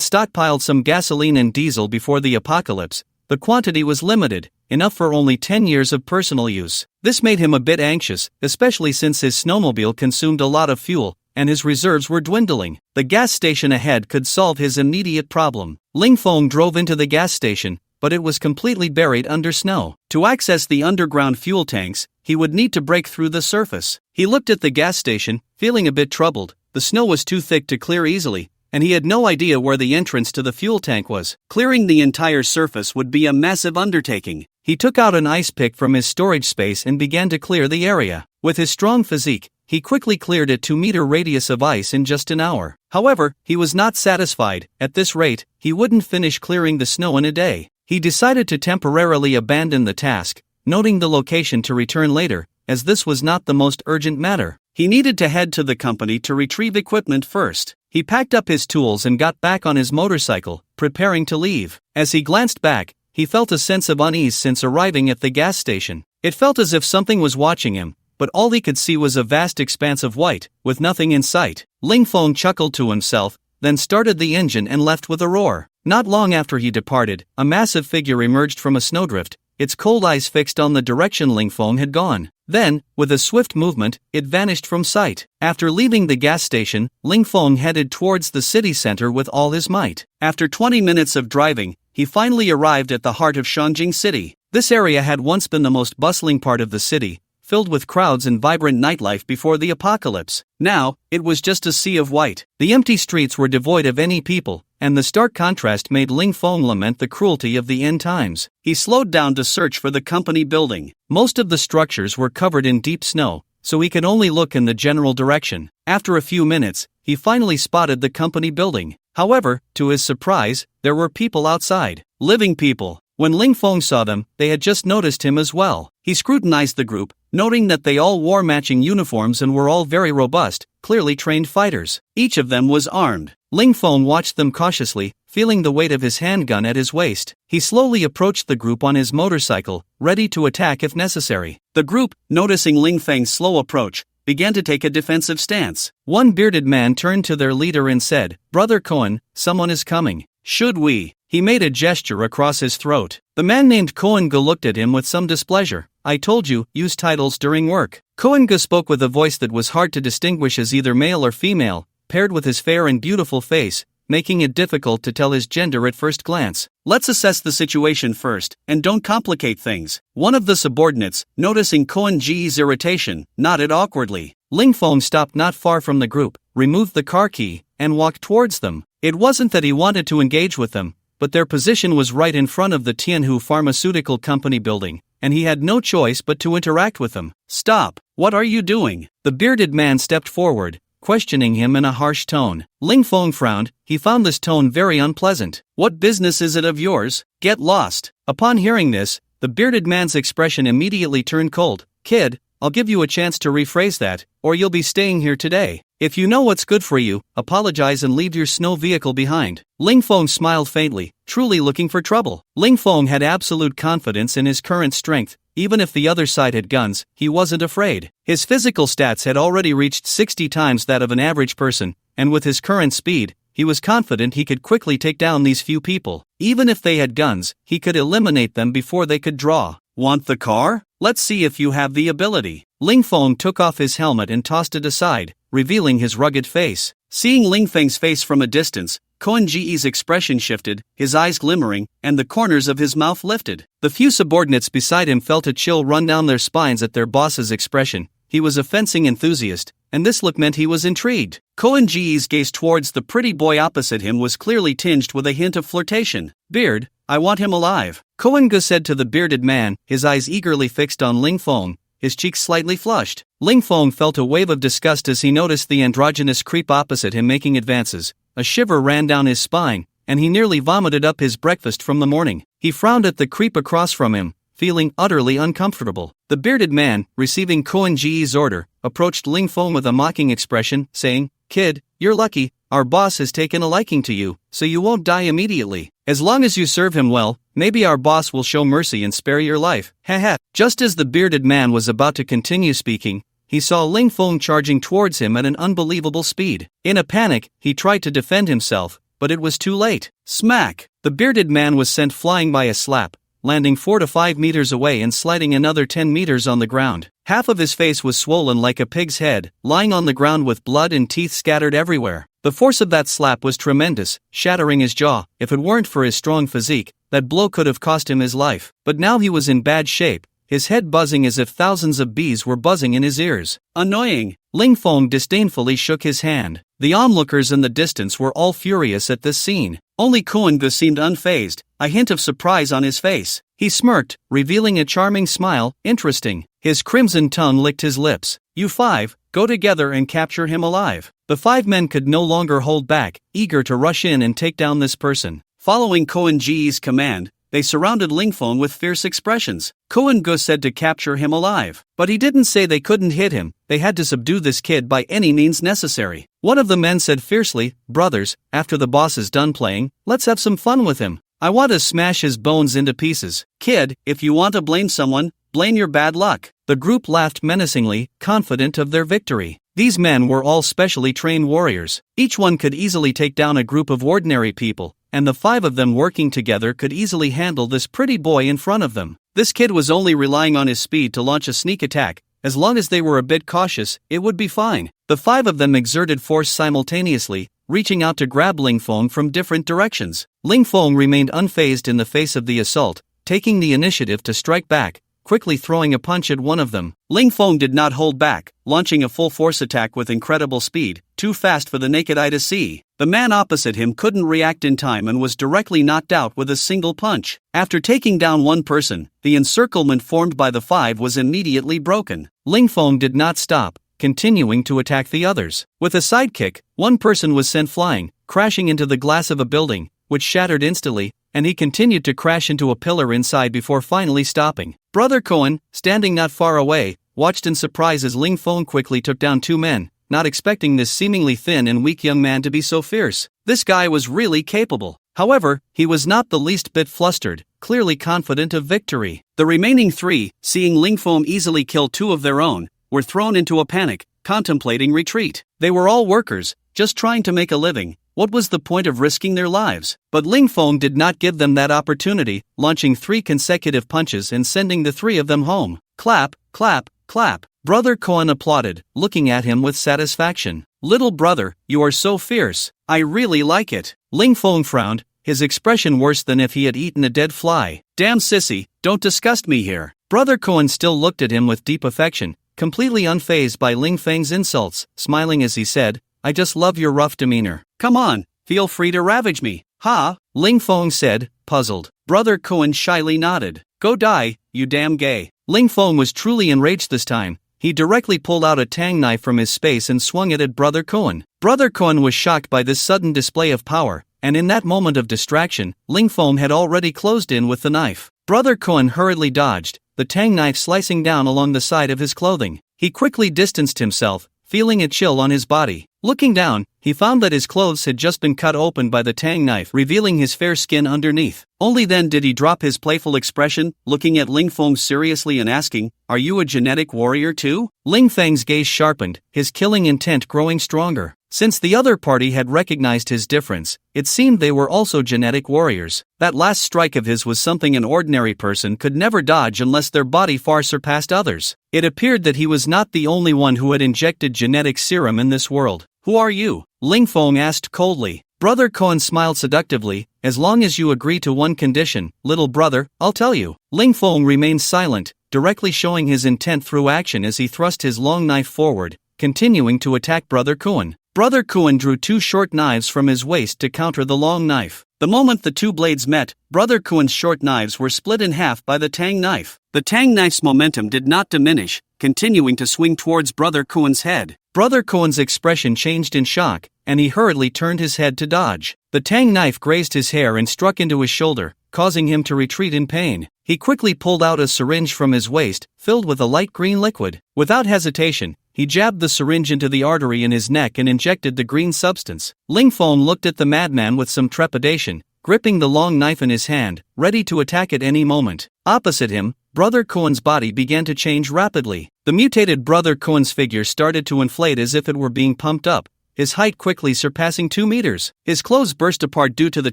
Speaker 1: stockpiled some gasoline and diesel before the apocalypse, the quantity was limited, enough for only 10 years of personal use. This made him a bit anxious, especially since his snowmobile consumed a lot of fuel, and his reserves were dwindling. The gas station ahead could solve his immediate problem. Ling Feng drove into the gas station, but it was completely buried under snow. To access the underground fuel tanks, he would need to break through the surface. He looked at the gas station, feeling a bit troubled. The snow was too thick to clear easily, and he had no idea where the entrance to the fuel tank was. Clearing the entire surface would be a massive undertaking. He took out an ice pick from his storage space and began to clear the area. With his strong physique, he quickly cleared a 2-meter radius of ice in just an hour. However, he was not satisfied. At this rate, he wouldn't finish clearing the snow in a day. He decided to temporarily abandon the task, noting the location to return later, as this was not the most urgent matter. He needed to head to the company to retrieve equipment first. He packed up his tools and got back on his motorcycle, preparing to leave. As he glanced back, he felt a sense of unease since arriving at the gas station. It felt as if something was watching him, but all he could see was a vast expanse of white, with nothing in sight. Ling Feng chuckled to himself, then started the engine and left with a roar. Not long after he departed, a massive figure emerged from a snowdrift, its cold eyes fixed on the direction Ling Feng had gone. Then, with a swift movement, it vanished from sight. After leaving the gas station, Ling Feng headed towards the city center with all his might. After 20 minutes of driving, he finally arrived at the heart of Shangjing City. This area had once been the most bustling part of the city, filled with crowds and vibrant nightlife before the apocalypse. Now, it was just a sea of white. The empty streets were devoid of any people, and the stark contrast made Ling Feng lament the cruelty of the end times. He slowed down to search for the company building. Most of the structures were covered in deep snow, so he could only look in the general direction. After a few minutes, he finally spotted the company building. However, to his surprise, there were people outside. Living people. When Ling Feng saw them, they had just noticed him as well. He scrutinized the group, noting that they all wore matching uniforms and were all very robust, clearly trained fighters. Each of them was armed. Ling Feng watched them cautiously, feeling the weight of his handgun at his waist. He slowly approached the group on his motorcycle, ready to attack if necessary. The group, noticing Ling Feng's slow approach, began to take a defensive stance. One bearded man turned to their leader and said, "Brother Cohen, someone is coming. Should we?" He made a gesture across his throat. The man named Koen-ga looked at him with some displeasure. "I told you, use titles during work." Koen-ga spoke with a voice that was hard to distinguish as either male or female, paired with his fair and beautiful face, making it difficult to tell his gender at first glance. "Let's assess the situation first, and don't complicate things." One of the subordinates, noticing Koen-ji's irritation, nodded awkwardly. Ling Feng stopped not far from the group, removed the car key, and walked towards them. It wasn't that he wanted to engage with them, but their position was right in front of the Tianhu Pharmaceutical Company building, and he had no choice but to interact with them. "Stop! What are you doing?" The bearded man stepped forward, questioning him in a harsh tone. Ling Feng frowned. He found this tone very unpleasant. "What business is it of yours? Get lost." Upon hearing this, the bearded man's expression immediately turned cold. "Kid, I'll give you a chance to rephrase that, or you'll be staying here today. If you know what's good for you, apologize and leave your snow vehicle behind." Ling Feng smiled faintly, truly looking for trouble. Ling Feng had absolute confidence in his current strength. Even if the other side had guns, he wasn't afraid. His physical stats had already reached 60 times that of an average person, and with his current speed, he was confident he could quickly take down these few people. Even if they had guns, he could eliminate them before they could draw. "Want the car?" Let's see if you have the ability. Ling Feng took off his helmet and tossed it aside, revealing his rugged face. Seeing Ling Feng's face from a distance, Koen Ji's expression shifted, his eyes glimmering, and the corners of his mouth lifted. The few subordinates beside him felt a chill run down their spines at their boss's expression. He was a fencing enthusiast, and this look meant he was intrigued. Koen Ji's gaze towards the pretty boy opposite him was clearly tinged with a hint of flirtation. Beard, I want him alive. Koen Gu said to the bearded man, his eyes eagerly fixed on Ling Feng, his cheeks slightly flushed. Ling Feng felt a wave of disgust as he noticed the androgynous creep opposite him making advances. A shiver ran down his spine, and he nearly vomited up his breakfast from the morning. He frowned at the creep across from him, feeling utterly uncomfortable. The bearded man, receiving Koen Ji's order, approached Ling Feng with a mocking expression, saying, Kid, you're lucky, our boss has taken a liking to you, so you won't die immediately. As long as you serve him well, maybe our boss will show mercy and spare your life. Haha. Just as the bearded man was about to continue speaking, he saw Ling Feng charging towards him at an unbelievable speed. In a panic, he tried to defend himself, but it was too late. Smack! The bearded man was sent flying by a slap, landing 4 to 5 meters away and sliding another 10 meters on the ground. Half of his face was swollen like a pig's head, lying on the ground with blood and teeth scattered everywhere. The force of that slap was tremendous, shattering his jaw. If it weren't for his strong physique, that blow could have cost him his life. But now he was in bad shape, his head buzzing as if thousands of bees were buzzing in his ears. Annoying! Ling Feng disdainfully shook his hand. The onlookers in the distance were all furious at this scene. Only Koen Gu seemed unfazed, a hint of surprise on his face. He smirked, revealing a charming smile. Interesting. His crimson tongue licked his lips. You 5, go together and capture him alive. The 5 men could no longer hold back, eager to rush in and take down this person. Following Koen Ji's command, they surrounded Ling Feng with fierce expressions. Koen Gu said to capture him alive. But he didn't say they couldn't hit him, they had to subdue this kid by any means necessary. One of the men said fiercely, Brothers, after the boss is done playing, let's have some fun with him. I want to smash his bones into pieces. Kid, if you want to blame someone, blame your bad luck. The group laughed menacingly, confident of their victory. These men were all specially trained warriors. Each one could easily take down a group of ordinary people, and the 5 of them working together could easily handle this pretty boy in front of them. This kid was only relying on his speed to launch a sneak attack. As long as they were a bit cautious, it would be fine. The 5 of them exerted force simultaneously, reaching out to grab Ling Feng from different directions. Ling Feng remained unfazed in the face of the assault, taking the initiative to strike back, quickly throwing a punch at one of them. Ling Feng did not hold back, launching a full force attack with incredible speed, too fast for the naked eye to see. The man opposite him couldn't react in time and was directly knocked out with a single punch. After taking down one person, the encirclement formed by the 5 was immediately broken. Ling Feng did not stop, continuing to attack the others. With a sidekick, one person was sent flying, crashing into the glass of a building, which shattered instantly, and he continued to crash into a pillar inside before finally stopping. Brother Koen, standing not far away, watched in surprise as Ling Feng quickly took down 2 men, not expecting this seemingly thin and weak young man to be so fierce. This guy was really capable. However, he was not the least bit flustered, clearly confident of victory. The remaining 3, seeing Ling Feng easily kill 2 of their own, were thrown into a panic, contemplating retreat. They were all workers, just trying to make a living. What was the point of risking their lives? But Ling Feng did not give them that opportunity, launching 3 consecutive punches and sending the 3 of them home. Clap, clap, clap. Brother Koen applauded, looking at him with satisfaction. Little brother, you are so fierce. I really like it. Ling Feng frowned, his expression worse than if he had eaten a dead fly. Damn sissy, don't disgust me here. Brother Koen still looked at him with deep affection, completely unfazed by Ling Feng's insults, smiling as he said, I just love your rough demeanor. Come on, feel free to ravage me. Ha! Ling Feng said, puzzled. Brother Koen shyly nodded. Go die, you damn gay. Ling Feng was truly enraged this time. He directly pulled out a tang knife from his space and swung it at Brother Koen. Brother Koen was shocked by this sudden display of power, and in that moment of distraction, Ling Feng had already closed in with the knife. Brother Koen hurriedly dodged, the tang knife slicing down along the side of his clothing. He quickly distanced himself, feeling a chill on his body. Looking down, he found that his clothes had just been cut open by the tang knife, revealing his fair skin underneath. Only then did he drop his playful expression, looking at Ling Feng seriously and asking, Are you a genetic warrior too? Ling Feng's gaze sharpened, his killing intent growing stronger. Since the other party had recognized his difference, it seemed they were also genetic warriors. That last strike of his was something an ordinary person could never dodge unless their body far surpassed others. It appeared that he was not the only one who had injected genetic serum in this world. "Who are you?" Ling Feng asked coldly. Brother Cohen smiled seductively. "As long as you agree to one condition, little brother, I'll tell you." Ling Feng remained silent, directly showing his intent through action as he thrust his long knife forward, continuing to attack Brother Cohen. Brother Cohen drew 2 short knives from his waist to counter the long knife. The moment the 2 blades met, Brother Cohen's short knives were split in half by the tang knife. The tang knife's momentum did not diminish, continuing to swing towards Brother Cohen's head. Brother Cohen's expression changed in shock, and he hurriedly turned his head to dodge. The tang knife grazed his hair and struck into his shoulder, causing him to retreat in pain. He quickly pulled out a syringe from his waist, filled with a light green liquid. Without hesitation, he jabbed the syringe into the artery in his neck and injected the green substance. Ling Feng looked at the madman with some trepidation, gripping the long knife in his hand, ready to attack at any moment. Opposite him, Brother Cohen's body began to change rapidly. The mutated Brother Cohen's figure started to inflate as if it were being pumped up, his height quickly surpassing 2 meters. His clothes burst apart due to the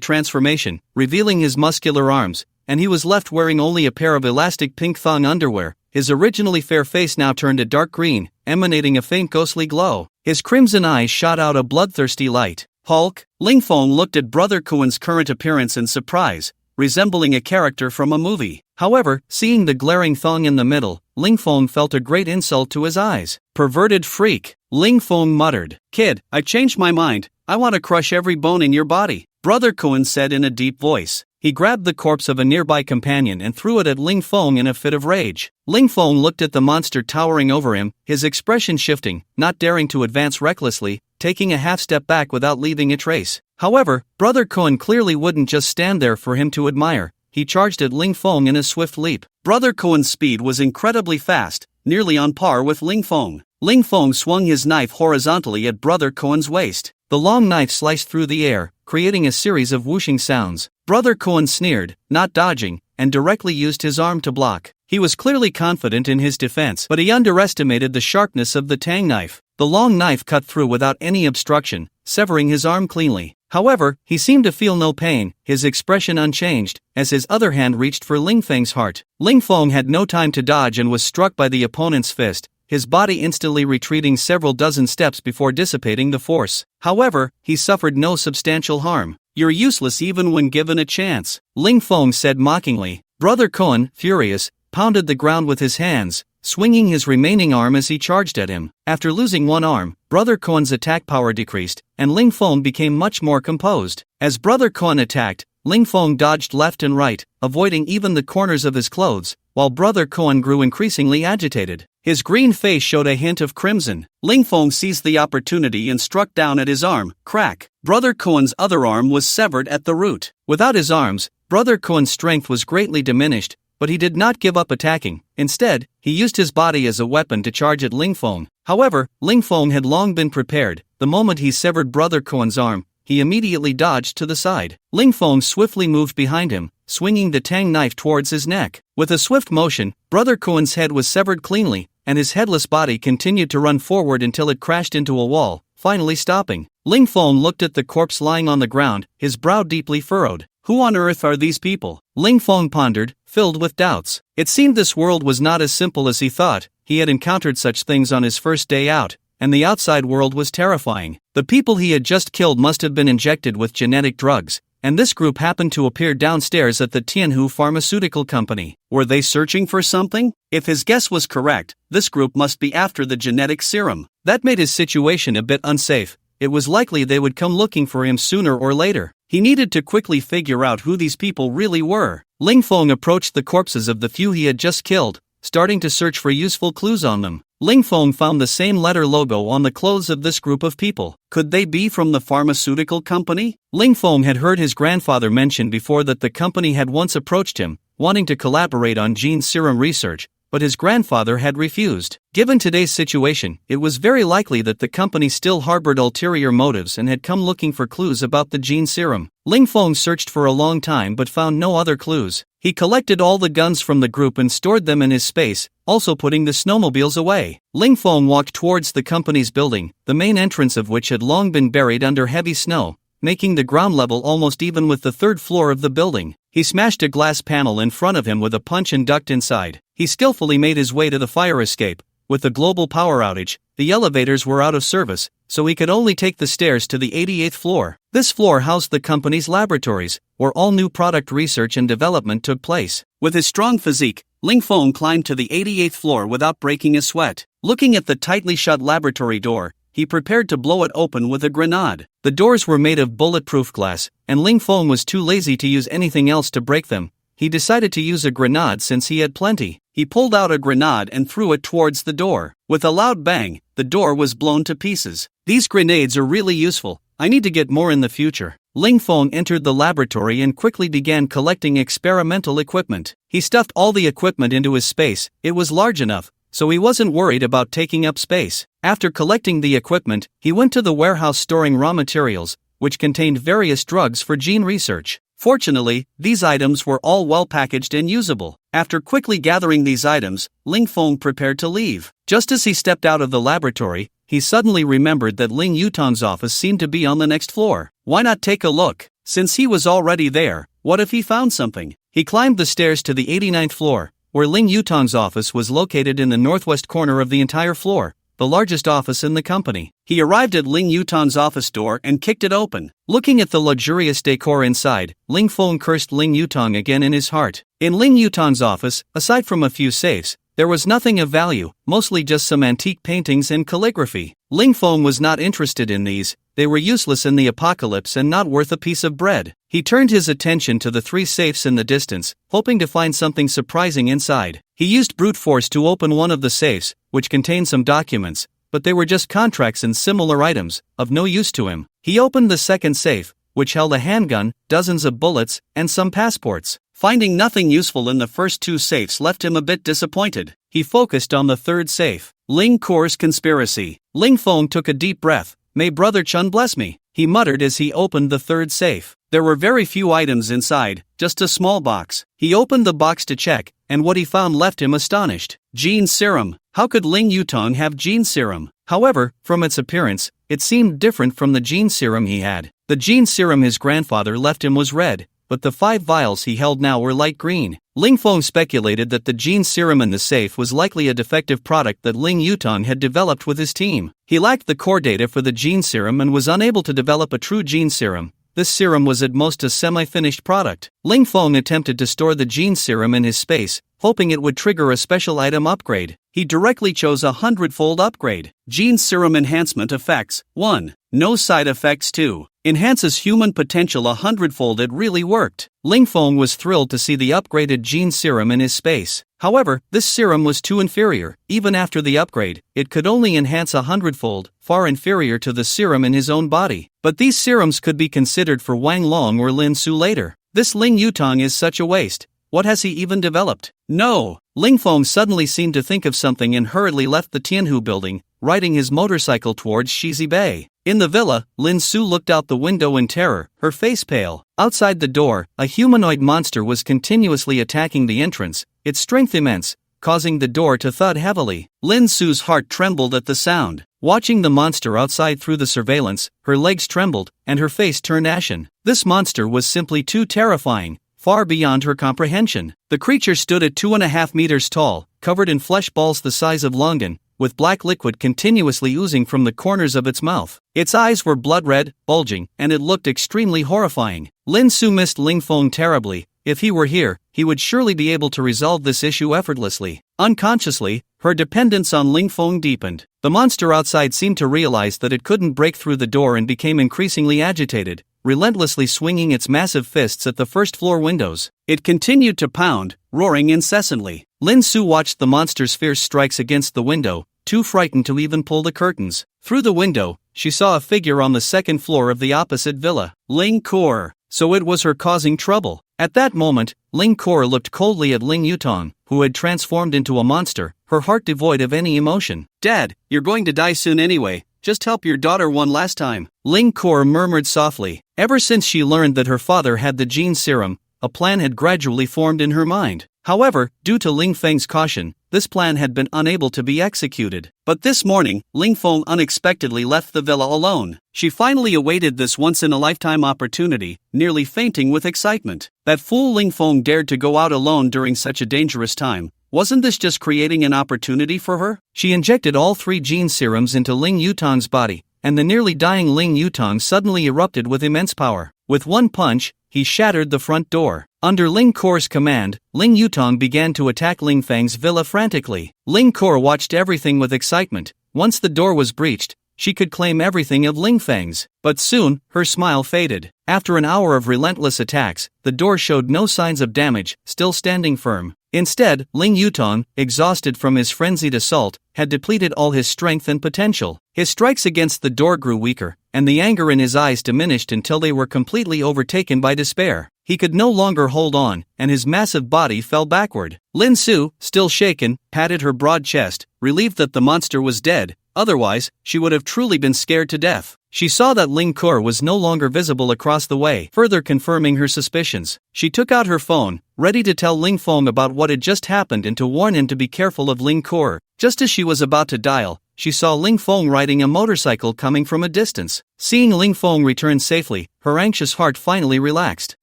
Speaker 1: transformation, revealing his muscular arms, and he was left wearing only a pair of elastic pink thong underwear. His originally fair face now turned a dark green, emanating a faint ghostly glow. His crimson eyes shot out a bloodthirsty light. "Hulk?" Ling Feng looked at Brother Cohen's current appearance in surprise, resembling a character from a movie. However, seeing the glaring thong in the middle, Ling Feng felt a great insult to his eyes. "Perverted freak," Ling Feng muttered. "Kid, I changed my mind. I want to crush every bone in your body," Brother Cohen said in a deep voice. He grabbed the corpse of a nearby companion and threw it at Ling Feng in a fit of rage. Ling Feng looked at the monster towering over him, his expression shifting, not daring to advance recklessly, taking a half step back without leaving a trace. However, Brother Cohen clearly wouldn't just stand there for him to admire. He charged at Ling Feng in a swift leap. Brother Cohen's speed was incredibly fast, nearly on par with Ling Feng. Ling Feng swung his knife horizontally at Brother Cohen's waist. The long knife sliced through the air, creating a series of whooshing sounds. Brother Cohen sneered, not dodging, and directly used his arm to block. He was clearly confident in his defense, but he underestimated the sharpness of the tang knife. The long knife cut through without any obstruction, severing his arm cleanly. However, he seemed to feel no pain, his expression unchanged, as his other hand reached for Ling Feng's heart. Ling Feng had no time to dodge and was struck by the opponent's fist, his body instantly retreating several dozen steps before dissipating the force. However, he suffered no substantial harm. "You're useless even when given a chance," Ling Feng said mockingly. Brother Cohen, furious, pounded the ground with his hands, swinging his remaining arm as he charged at him. After losing one arm, Brother Cohen's attack power decreased, and Ling Feng became much more composed. As Brother Cohen attacked, Ling Feng dodged left and right, avoiding even the corners of his clothes, while Brother Cohen grew increasingly agitated. His green face showed a hint of crimson. Ling Feng seized the opportunity and struck down at his arm. Crack! Brother Cohen's other arm was severed at the root. Without his arms, Brother Cohen's strength was greatly diminished, but he did not give up attacking. Instead, he used his body as a weapon to charge at Ling Feng. However, Ling Feng had long been prepared. The moment he severed Brother Cohen's arm, he immediately dodged to the side. Ling Feng swiftly moved behind him, swinging the tang knife towards his neck. With a swift motion, Brother Cohen's head was severed cleanly, and his headless body continued to run forward until it crashed into a wall, finally stopping. Ling Feng looked at the corpse lying on the ground, his brow deeply furrowed. Who on earth are these people? Ling Feng pondered, filled with doubts. It seemed this world was not as simple as he thought. He had encountered such things on his first day out, and the outside world was terrifying. The people he had just killed must have been injected with genetic drugs, and this group happened to appear downstairs at the Tianhu Pharmaceutical Company. Were they searching for something? If his guess was correct, this group must be after the genetic serum. That made his situation a bit unsafe. It was likely they would come looking for him sooner or later. He needed to quickly figure out who these people really were. Ling Feng approached the corpses of the few he had just killed, starting to search for useful clues on them. Ling Feng found the same letter logo on the clothes of this group of people. Could they be from the pharmaceutical company? Ling Feng had heard his grandfather mention before that the company had once approached him, wanting to collaborate on gene serum research, but his grandfather had refused. Given today's situation, it was very likely that the company still harbored ulterior motives and had come looking for clues about the gene serum. Ling Feng searched for a long time but found no other clues. He collected all the guns from the group and stored them in his space, also putting the snowmobiles away. Ling Feng walked towards the company's building, the main entrance of which had long been buried under heavy snow, making the ground level almost even with the third floor of the building. He smashed a glass panel in front of him with a punch and ducked inside. He skillfully made his way to the fire escape. With the global power outage, the elevators were out of service, so he could only take the stairs to the 88th floor. This floor housed the company's laboratories, where all new product research and development took place. With his strong physique, Ling Feng climbed to the 88th floor without breaking a sweat. Looking at the tightly shut laboratory door, he prepared to blow it open with a grenade. The doors were made of bulletproof glass, and Ling Feng was too lazy to use anything else to break them. He decided to use a grenade since he had plenty. He pulled out a grenade and threw it towards the door. With a loud bang, the door was blown to pieces. These grenades are really useful. I need to get more in the future. Ling Feng entered the laboratory and quickly began collecting experimental equipment. He stuffed all the equipment into his space. It was large enough, so he wasn't worried about taking up space. After collecting the equipment, he went to the warehouse storing raw materials, which contained various drugs for gene research. Fortunately, these items were all well packaged and usable. After quickly gathering these items, Ling Feng prepared to leave. Just as he stepped out of the laboratory, he suddenly remembered that Ling Yutong's office seemed to be on the next floor. Why not take a look? Since he was already there, what if he found something? He climbed the stairs to the 89th floor, where Ling Yutong's office was located in the northwest corner of the entire floor, the largest office in the company. He arrived at Ling Yutong's office door and kicked it open. Looking at the luxurious decor inside, Ling Feng cursed Ling Yutong again in his heart. In Ling Yutong's office, aside from a few safes, there was nothing of value, mostly just some antique paintings and calligraphy. Ling Feng was not interested in these. They were useless in the apocalypse and not worth a piece of bread. He turned his attention to the 3 safes in the distance, hoping to find something surprising inside. He used brute force to open one of the safes, which contained some documents, but they were just contracts and similar items, of no use to him. He opened the second safe, which held a handgun, dozens of bullets, and some passports. Finding nothing useful in the first 2 safes left him a bit disappointed. He focused on the third safe. Ling Kor's conspiracy. Ling Feng took a deep breath. "May Brother Chun bless me," he muttered as he opened the third safe. There were very few items inside, just a small box. He opened the box to check, and what he found left him astonished. Gene serum. How could Ling Yutong have gene serum? However, from its appearance, it seemed different from the gene serum he had. The gene serum his grandfather left him was red, but the 5 vials he held now were light green. Ling Feng speculated that the gene serum in the safe was likely a defective product that Ling Yutong had developed with his team. He lacked the core data for the gene serum and was unable to develop a true gene serum. This serum was at most a semi-finished product. Ling Feng attempted to store the gene serum in his space, hoping it would trigger a special item upgrade. He directly chose a 100-fold upgrade. Gene serum enhancement effects. 1. No side effects. 2. Enhances human potential 100-fold. It really worked. Ling Feng was thrilled to see the upgraded gene serum in his space. However, this serum was too inferior. Even after the upgrade, it could only enhance 100-fold, far inferior to the serum in his own body. But these serums could be considered for Wang Long or Lin Su later. This Ling Yutong is such a waste. What has he even developed? No! Ling Feng suddenly seemed to think of something and hurriedly left the Tianhu building, riding his motorcycle towards Shizi Bay. In the villa, Lin Su looked out the window in terror, her face pale. Outside the door, a humanoid monster was continuously attacking the entrance, its strength immense, causing the door to thud heavily. Lin Su's heart trembled at the sound. Watching the monster outside through the surveillance, her legs trembled, and her face turned ashen. This monster was simply too terrifying, far beyond her comprehension. The creature stood at 2.5 meters tall, covered in flesh balls the size of longan, with black liquid continuously oozing from the corners of its mouth. Its eyes were blood red, bulging, and it looked extremely horrifying. Lin Su missed Ling Feng terribly. If he were here, he would surely be able to resolve this issue effortlessly. Unconsciously, her dependence on Ling Feng deepened. The monster outside seemed to realize that it couldn't break through the door and became increasingly agitated, relentlessly swinging its massive fists at the first-floor windows. It continued to pound, roaring incessantly. Lin Su watched the monster's fierce strikes against the window, too frightened to even pull the curtains. Through the window, she saw a figure on the second floor of the opposite villa. Ling Kor. So it was her causing trouble. At that moment, Ling Kor looked coldly at Ling Yutong, who had transformed into a monster, her heart devoid of any emotion. "Dad, you're going to die soon anyway. Just help your daughter one last time," Ling Kor murmured softly. Ever since she learned that her father had the gene serum, a plan had gradually formed in her mind. However, due to Ling Feng's caution, this plan had been unable to be executed. But this morning, Ling Feng unexpectedly left the villa alone. She finally awaited this once-in-a-lifetime opportunity, nearly fainting with excitement. That fool Ling Feng dared to go out alone during such a dangerous time. Wasn't this just creating an opportunity for her? She injected all 3 gene serums into Ling Yutong's body, and the nearly dying Ling Yutong suddenly erupted with immense power. With one punch, he shattered the front door. Under Ling Kor's command, Ling Yutong began to attack Ling Feng's villa frantically. Ling Kor watched everything with excitement. Once the door was breached, she could claim everything of Ling Feng's. But soon, her smile faded. After an hour of relentless attacks, the door showed no signs of damage, still standing firm. Instead, Ling Yutong, exhausted from his frenzied assault, had depleted all his strength and potential. His strikes against the door grew weaker, and the anger in his eyes diminished until they were completely overtaken by despair. He could no longer hold on, and his massive body fell backward. Lin Su, still shaken, patted her broad chest, relieved that the monster was dead. Otherwise, she would have truly been scared to death. She saw that Ling Kor was no longer visible across the way, further confirming her suspicions. She took out her phone, ready to tell Ling Feng about what had just happened and to warn him to be careful of Ling Kor. Just as she was about to dial, she saw Ling Feng riding a motorcycle coming from a distance. Seeing Ling Feng return safely, her anxious heart finally relaxed.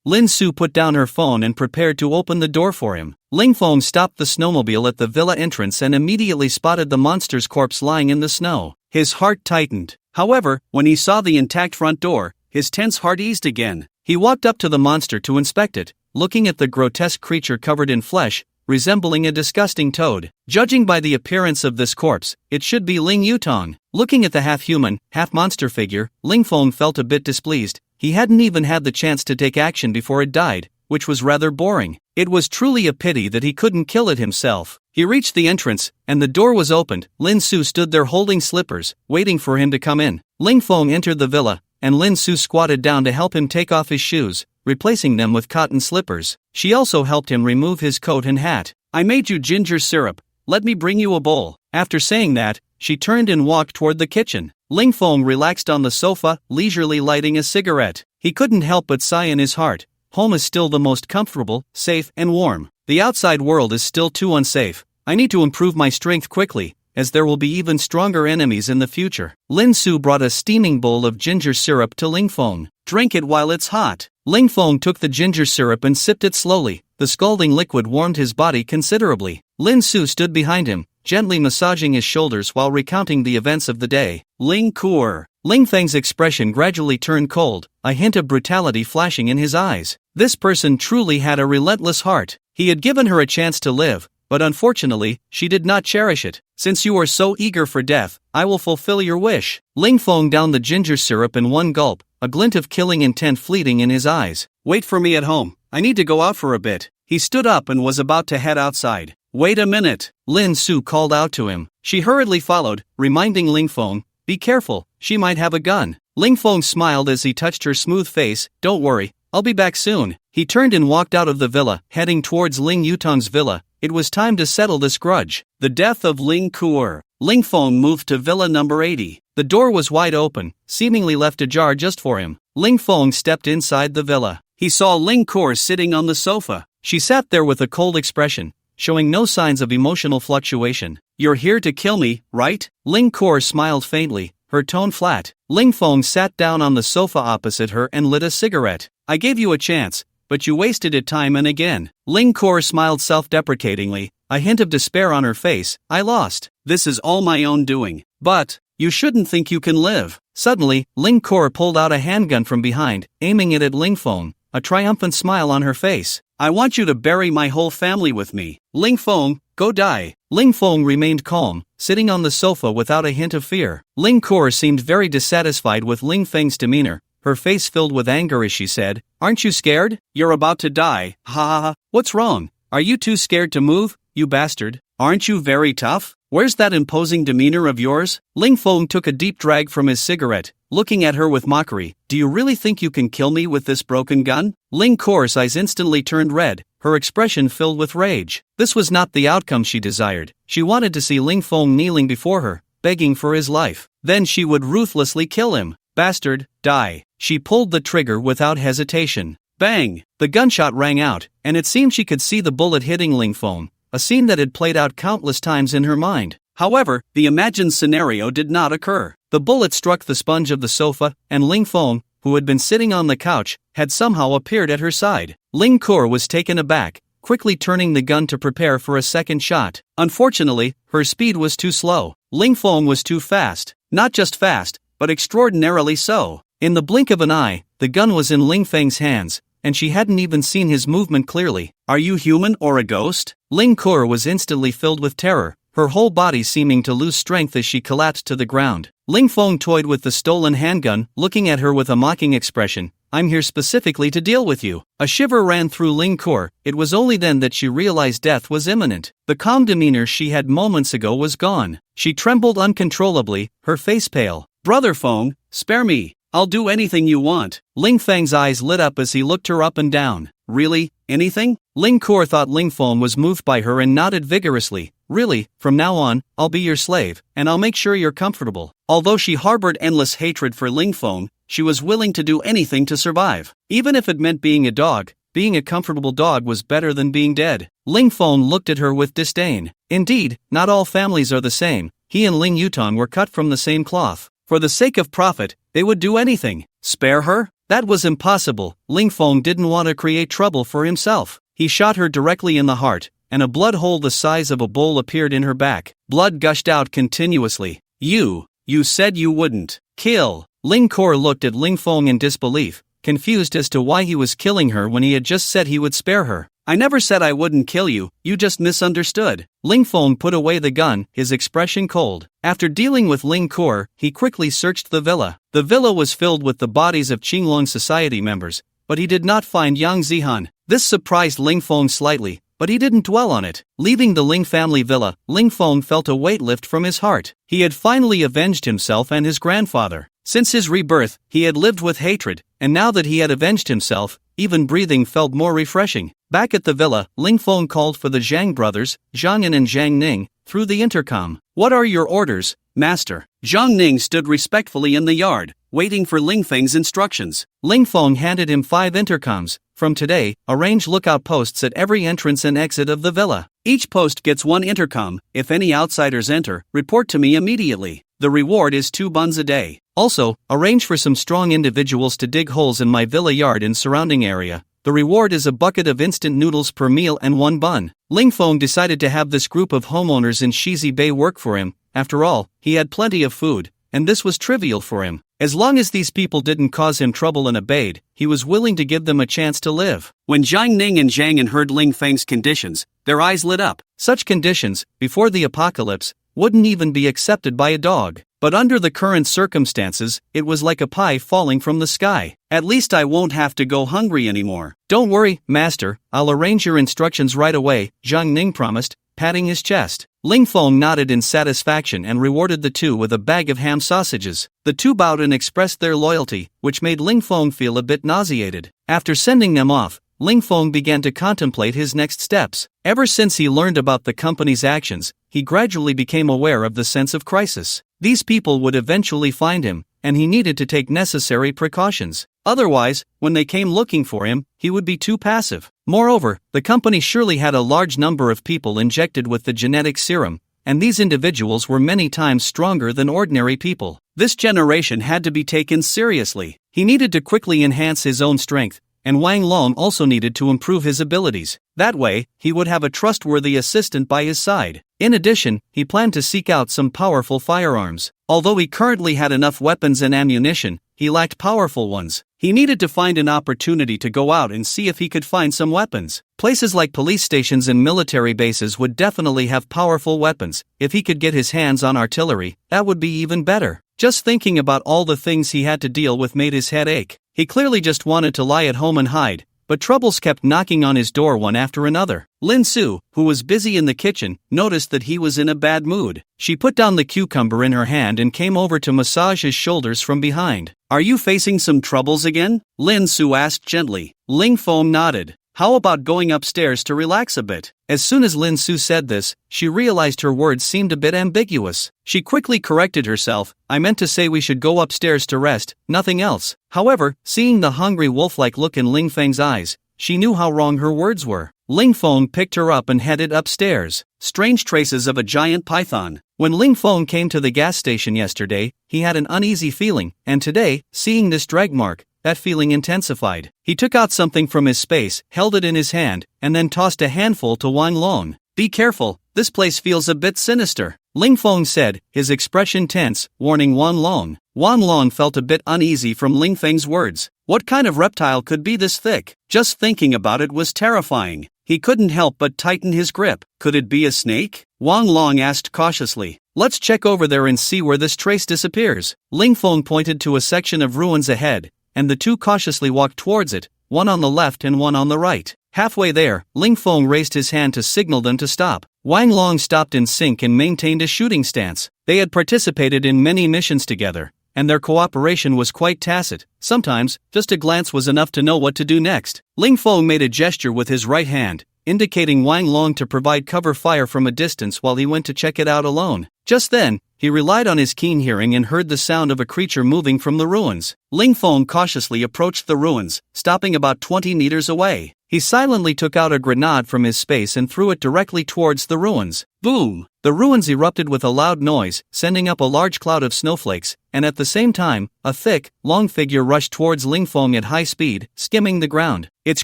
Speaker 1: Lin Su put down her phone and prepared to open the door for him. Ling Feng stopped the snowmobile at the villa entrance and immediately spotted the monster's corpse lying in the snow. His heart tightened. However, when he saw the intact front door, his tense heart eased again. He walked up to the monster to inspect it, looking at the grotesque creature covered in flesh, resembling a disgusting toad. Judging by the appearance of this corpse, it should be Ling Yutong. Looking at the half-human, half-monster figure, Ling Feng felt a bit displeased. He hadn't even had the chance to take action before it died, which was rather boring. It was truly a pity that he couldn't kill it himself. He reached the entrance, and the door was opened. Lin Su stood there holding slippers, waiting for him to come in. Ling Feng entered the villa, and Lin Su squatted down to help him take off his shoes, replacing them with cotton slippers. She also helped him remove his coat and hat. "I made you ginger syrup. Let me bring you a bowl." After saying that, she turned and walked toward the kitchen. Ling Feng relaxed on the sofa, leisurely lighting a cigarette. He couldn't help but sigh in his heart. Home is still the most comfortable, safe, and warm. The outside world is still too unsafe. I need to improve my strength quickly, as there will be even stronger enemies in the future. Lin Su brought a steaming bowl of ginger syrup to Ling Feng. "Drink it while it's hot." Ling Feng took the ginger syrup and sipped it slowly. The scalding liquid warmed his body considerably. Lin Su stood behind him, gently massaging his shoulders while recounting the events of the day. Ling Kor. Ling Feng's expression gradually turned cold, a hint of brutality flashing in his eyes. This person truly had a relentless heart. He had given her a chance to live, but unfortunately, she did not cherish it. "Since you are so eager for death, I will fulfill your wish." Ling Feng downed the ginger syrup in one gulp, a glint of killing intent fleeting in his eyes. "Wait for me at home. I need to go out for a bit." He stood up and was about to head outside. "Wait a minute," Lin Su called out to him. She hurriedly followed, reminding Ling Feng, "Be careful, she might have a gun." Ling Feng smiled as he touched her smooth face. "Don't worry, I'll be back soon." He turned and walked out of the villa, heading towards Ling Yutong's villa. It was time to settle this grudge. The death of Ling Kor. Ling Feng moved to villa number 80. The door was wide open, seemingly left ajar just for him. Ling Feng stepped inside the villa. He saw Ling Kor sitting on the sofa. She sat there with a cold expression, showing no signs of emotional fluctuation. "You're here to kill me, right?" Ling Kor smiled faintly, her tone flat. Ling Feng sat down on the sofa opposite her and lit a cigarette. "I gave you a chance, but you wasted it time and again." Ling Kor smiled self-deprecatingly, a hint of despair on her face. "I lost. This is all my own doing. But you shouldn't think you can live." Suddenly, Ling Kor pulled out a handgun from behind, aiming it at Ling Feng, a triumphant smile on her face. "I want you to bury my whole family with me. Ling Feng, go die." Ling Feng remained calm, sitting on the sofa without a hint of fear. Ling Kor seemed very dissatisfied with Ling Feng's demeanor, her face filled with anger as she said, "Aren't you scared? You're about to die. Ha ha ha. What's wrong? Are you too scared to move, you bastard? Aren't you very tough? Where's that imposing demeanor of yours?" Ling Feng took a deep drag from his cigarette, looking at her with mockery. "Do you really think you can kill me with this broken gun?" Ling Kor's eyes instantly turned red, her expression filled with rage. This was not the outcome she desired. She wanted to see Ling Feng kneeling before her, begging for his life. Then she would ruthlessly kill him. Bastard, die. She pulled the trigger without hesitation. Bang! The gunshot rang out, and it seemed she could see the bullet hitting Ling Feng, a scene that had played out countless times in her mind. However, the imagined scenario did not occur. The bullet struck the sponge of the sofa, and Ling Feng, who had been sitting on the couch, had somehow appeared at her side. Ling Kur was taken aback, quickly turning the gun to prepare for a second shot. Unfortunately, her speed was too slow. Ling Feng was too fast. Not just fast, but extraordinarily so. In the blink of an eye, the gun was in Ling Feng's hands, and she hadn't even seen his movement clearly. Are you human or a ghost? Ling Kur was instantly filled with terror, her whole body seeming to lose strength as she collapsed to the ground. Ling Feng toyed with the stolen handgun, looking at her with a mocking expression. I'm here specifically to deal with you. A shiver ran through Ling Kur. It was only then that she realized death was imminent. The calm demeanor she had moments ago was gone. She trembled uncontrollably, her face pale. Brother Feng, spare me. I'll do anything you want. Ling Feng's eyes lit up as he looked her up and down. Really? Anything? Ling Kur thought Ling Feng was moved by her and nodded vigorously. Really, from now on, I'll be your slave, and I'll make sure you're comfortable. Although she harbored endless hatred for Ling Feng, she was willing to do anything to survive. Even if it meant being a dog, being a comfortable dog was better than being dead. Ling Feng looked at her with disdain. Indeed, not all families are the same. He and Ling Yutong were cut from the same cloth. For the sake of profit, they would do anything. Spare her? That was impossible. Ling Feng didn't want to create trouble for himself. He shot her directly in the heart, and a blood hole the size of a bowl appeared in her back. Blood gushed out continuously. You said you wouldn't kill. Ling Kur looked at Ling Feng in disbelief, confused as to why he was killing her when he had just said he would spare her. I never said I wouldn't kill you, you just misunderstood. Ling Feng put away the gun, his expression cold. After dealing with Ling Kur, he quickly searched the villa. The villa was filled with the bodies of Qinglong society members, but he did not find Yang Zihan. This surprised Ling Feng slightly, but he didn't dwell on it. Leaving the Ling family villa, Ling Feng felt a weight lift from his heart. He had finally avenged himself and his grandfather. Since his rebirth, he had lived with hatred, and now that he had avenged himself, even breathing felt more refreshing. Back at the villa, Ling Feng called for the Zhang brothers, Zhang Yan and Zhang Ning, through the intercom. What are your orders, master? Zhang Ning stood respectfully in the yard, waiting for Ling Feng's instructions. Ling Feng handed him 5 intercoms. From today, arrange lookout posts at every entrance and exit of the villa. Each post gets 1 intercom. If any outsiders enter, report to me immediately. The reward is 2 buns a day. Also, arrange for some strong individuals to dig holes in my villa yard and surrounding area. The reward is a bucket of instant noodles per meal and 1 bun. Ling Feng decided to have this group of homeowners in Shizi Bay work for him. After all, he had plenty of food, and this was trivial for him. As long as these people didn't cause him trouble and obeyed, he was willing to give them a chance to live. When Zhang Ning and Zhang Yan heard Ling Feng's conditions, their eyes lit up. Such conditions, before the apocalypse, wouldn't even be accepted by a dog. But under the current circumstances, it was like a pie falling from the sky. At least I won't have to go hungry anymore. Don't worry, master, I'll arrange your instructions right away, Zhang Ning promised, patting his chest. Ling Feng nodded in satisfaction and rewarded the 2 with a bag of ham sausages. The 2 bowed and expressed their loyalty, which made Ling Feng feel a bit nauseated. After sending them off, Ling Feng began to contemplate his next steps. Ever since he learned about the company's actions, he gradually became aware of the sense of crisis. These people would eventually find him, and he needed to take necessary precautions. Otherwise, when they came looking for him, he would be too passive. Moreover, the company surely had a large number of people injected with the genetic serum, and these individuals were many times stronger than ordinary people. This generation had to be taken seriously. He needed to quickly enhance his own strength, and Wang Long also needed to improve his abilities. That way, he would have a trustworthy assistant by his side. In addition, he planned to seek out some powerful firearms. Although he currently had enough weapons and ammunition, he lacked powerful ones. He needed to find an opportunity to go out and see if he could find some weapons. Places like police stations and military bases would definitely have powerful weapons. If he could get his hands on artillery, that would be even better. Just thinking about all the things he had to deal with made his head ache. He clearly just wanted to lie at home and hide, but troubles kept knocking on his door one after another. Lin Su, who was busy in the kitchen, noticed that he was in a bad mood. She put down the cucumber in her hand and came over to massage his shoulders from behind. Are you facing some troubles again? Lin Su asked gently. Ling Feng nodded. How about going upstairs to relax a bit? As soon as Lin Su said this, she realized her words seemed a bit ambiguous. She quickly corrected herself, I meant to say we should go upstairs to rest, nothing else. However, seeing the hungry wolf-like look in Ling Feng's eyes, she knew how wrong her words were. Ling Feng picked her up and headed upstairs. Strange traces of a giant python. When Ling Feng came to the gas station yesterday, he had an uneasy feeling, and today, seeing this drag mark, that feeling intensified. He took out something from his space, held it in his hand, and then tossed a handful to Wang Long. Be careful, this place feels a bit sinister, Ling Feng said, his expression tense, warning Wang Long. Wang Long felt a bit uneasy from Ling Feng's words. What kind of reptile could be this thick? Just thinking about it was terrifying. He couldn't help but tighten his grip. Could it be a snake? Wang Long asked cautiously. Let's check over there and see where this trace disappears. Ling Feng pointed to a section of ruins ahead, and the two cautiously walked towards it, one on the left and one on the right. Halfway there, Ling Feng raised his hand to signal them to stop. Wang Long stopped in sync and maintained a shooting stance. They had participated in many missions together, and their cooperation was quite tacit. Sometimes, just a glance was enough to know what to do next. Ling Feng made a gesture with his right hand, indicating Wang Long to provide cover fire from a distance while he went to check it out alone. Just then, he relied on his keen hearing and heard the sound of a creature moving from the ruins. Ling Feng cautiously approached the ruins, stopping about 20 meters away. He silently took out a grenade from his space and threw it directly towards the ruins. Boom! The ruins erupted with a loud noise, sending up a large cloud of snowflakes, and at the same time, a thick, long figure rushed towards Ling Feng at high speed, skimming the ground. Its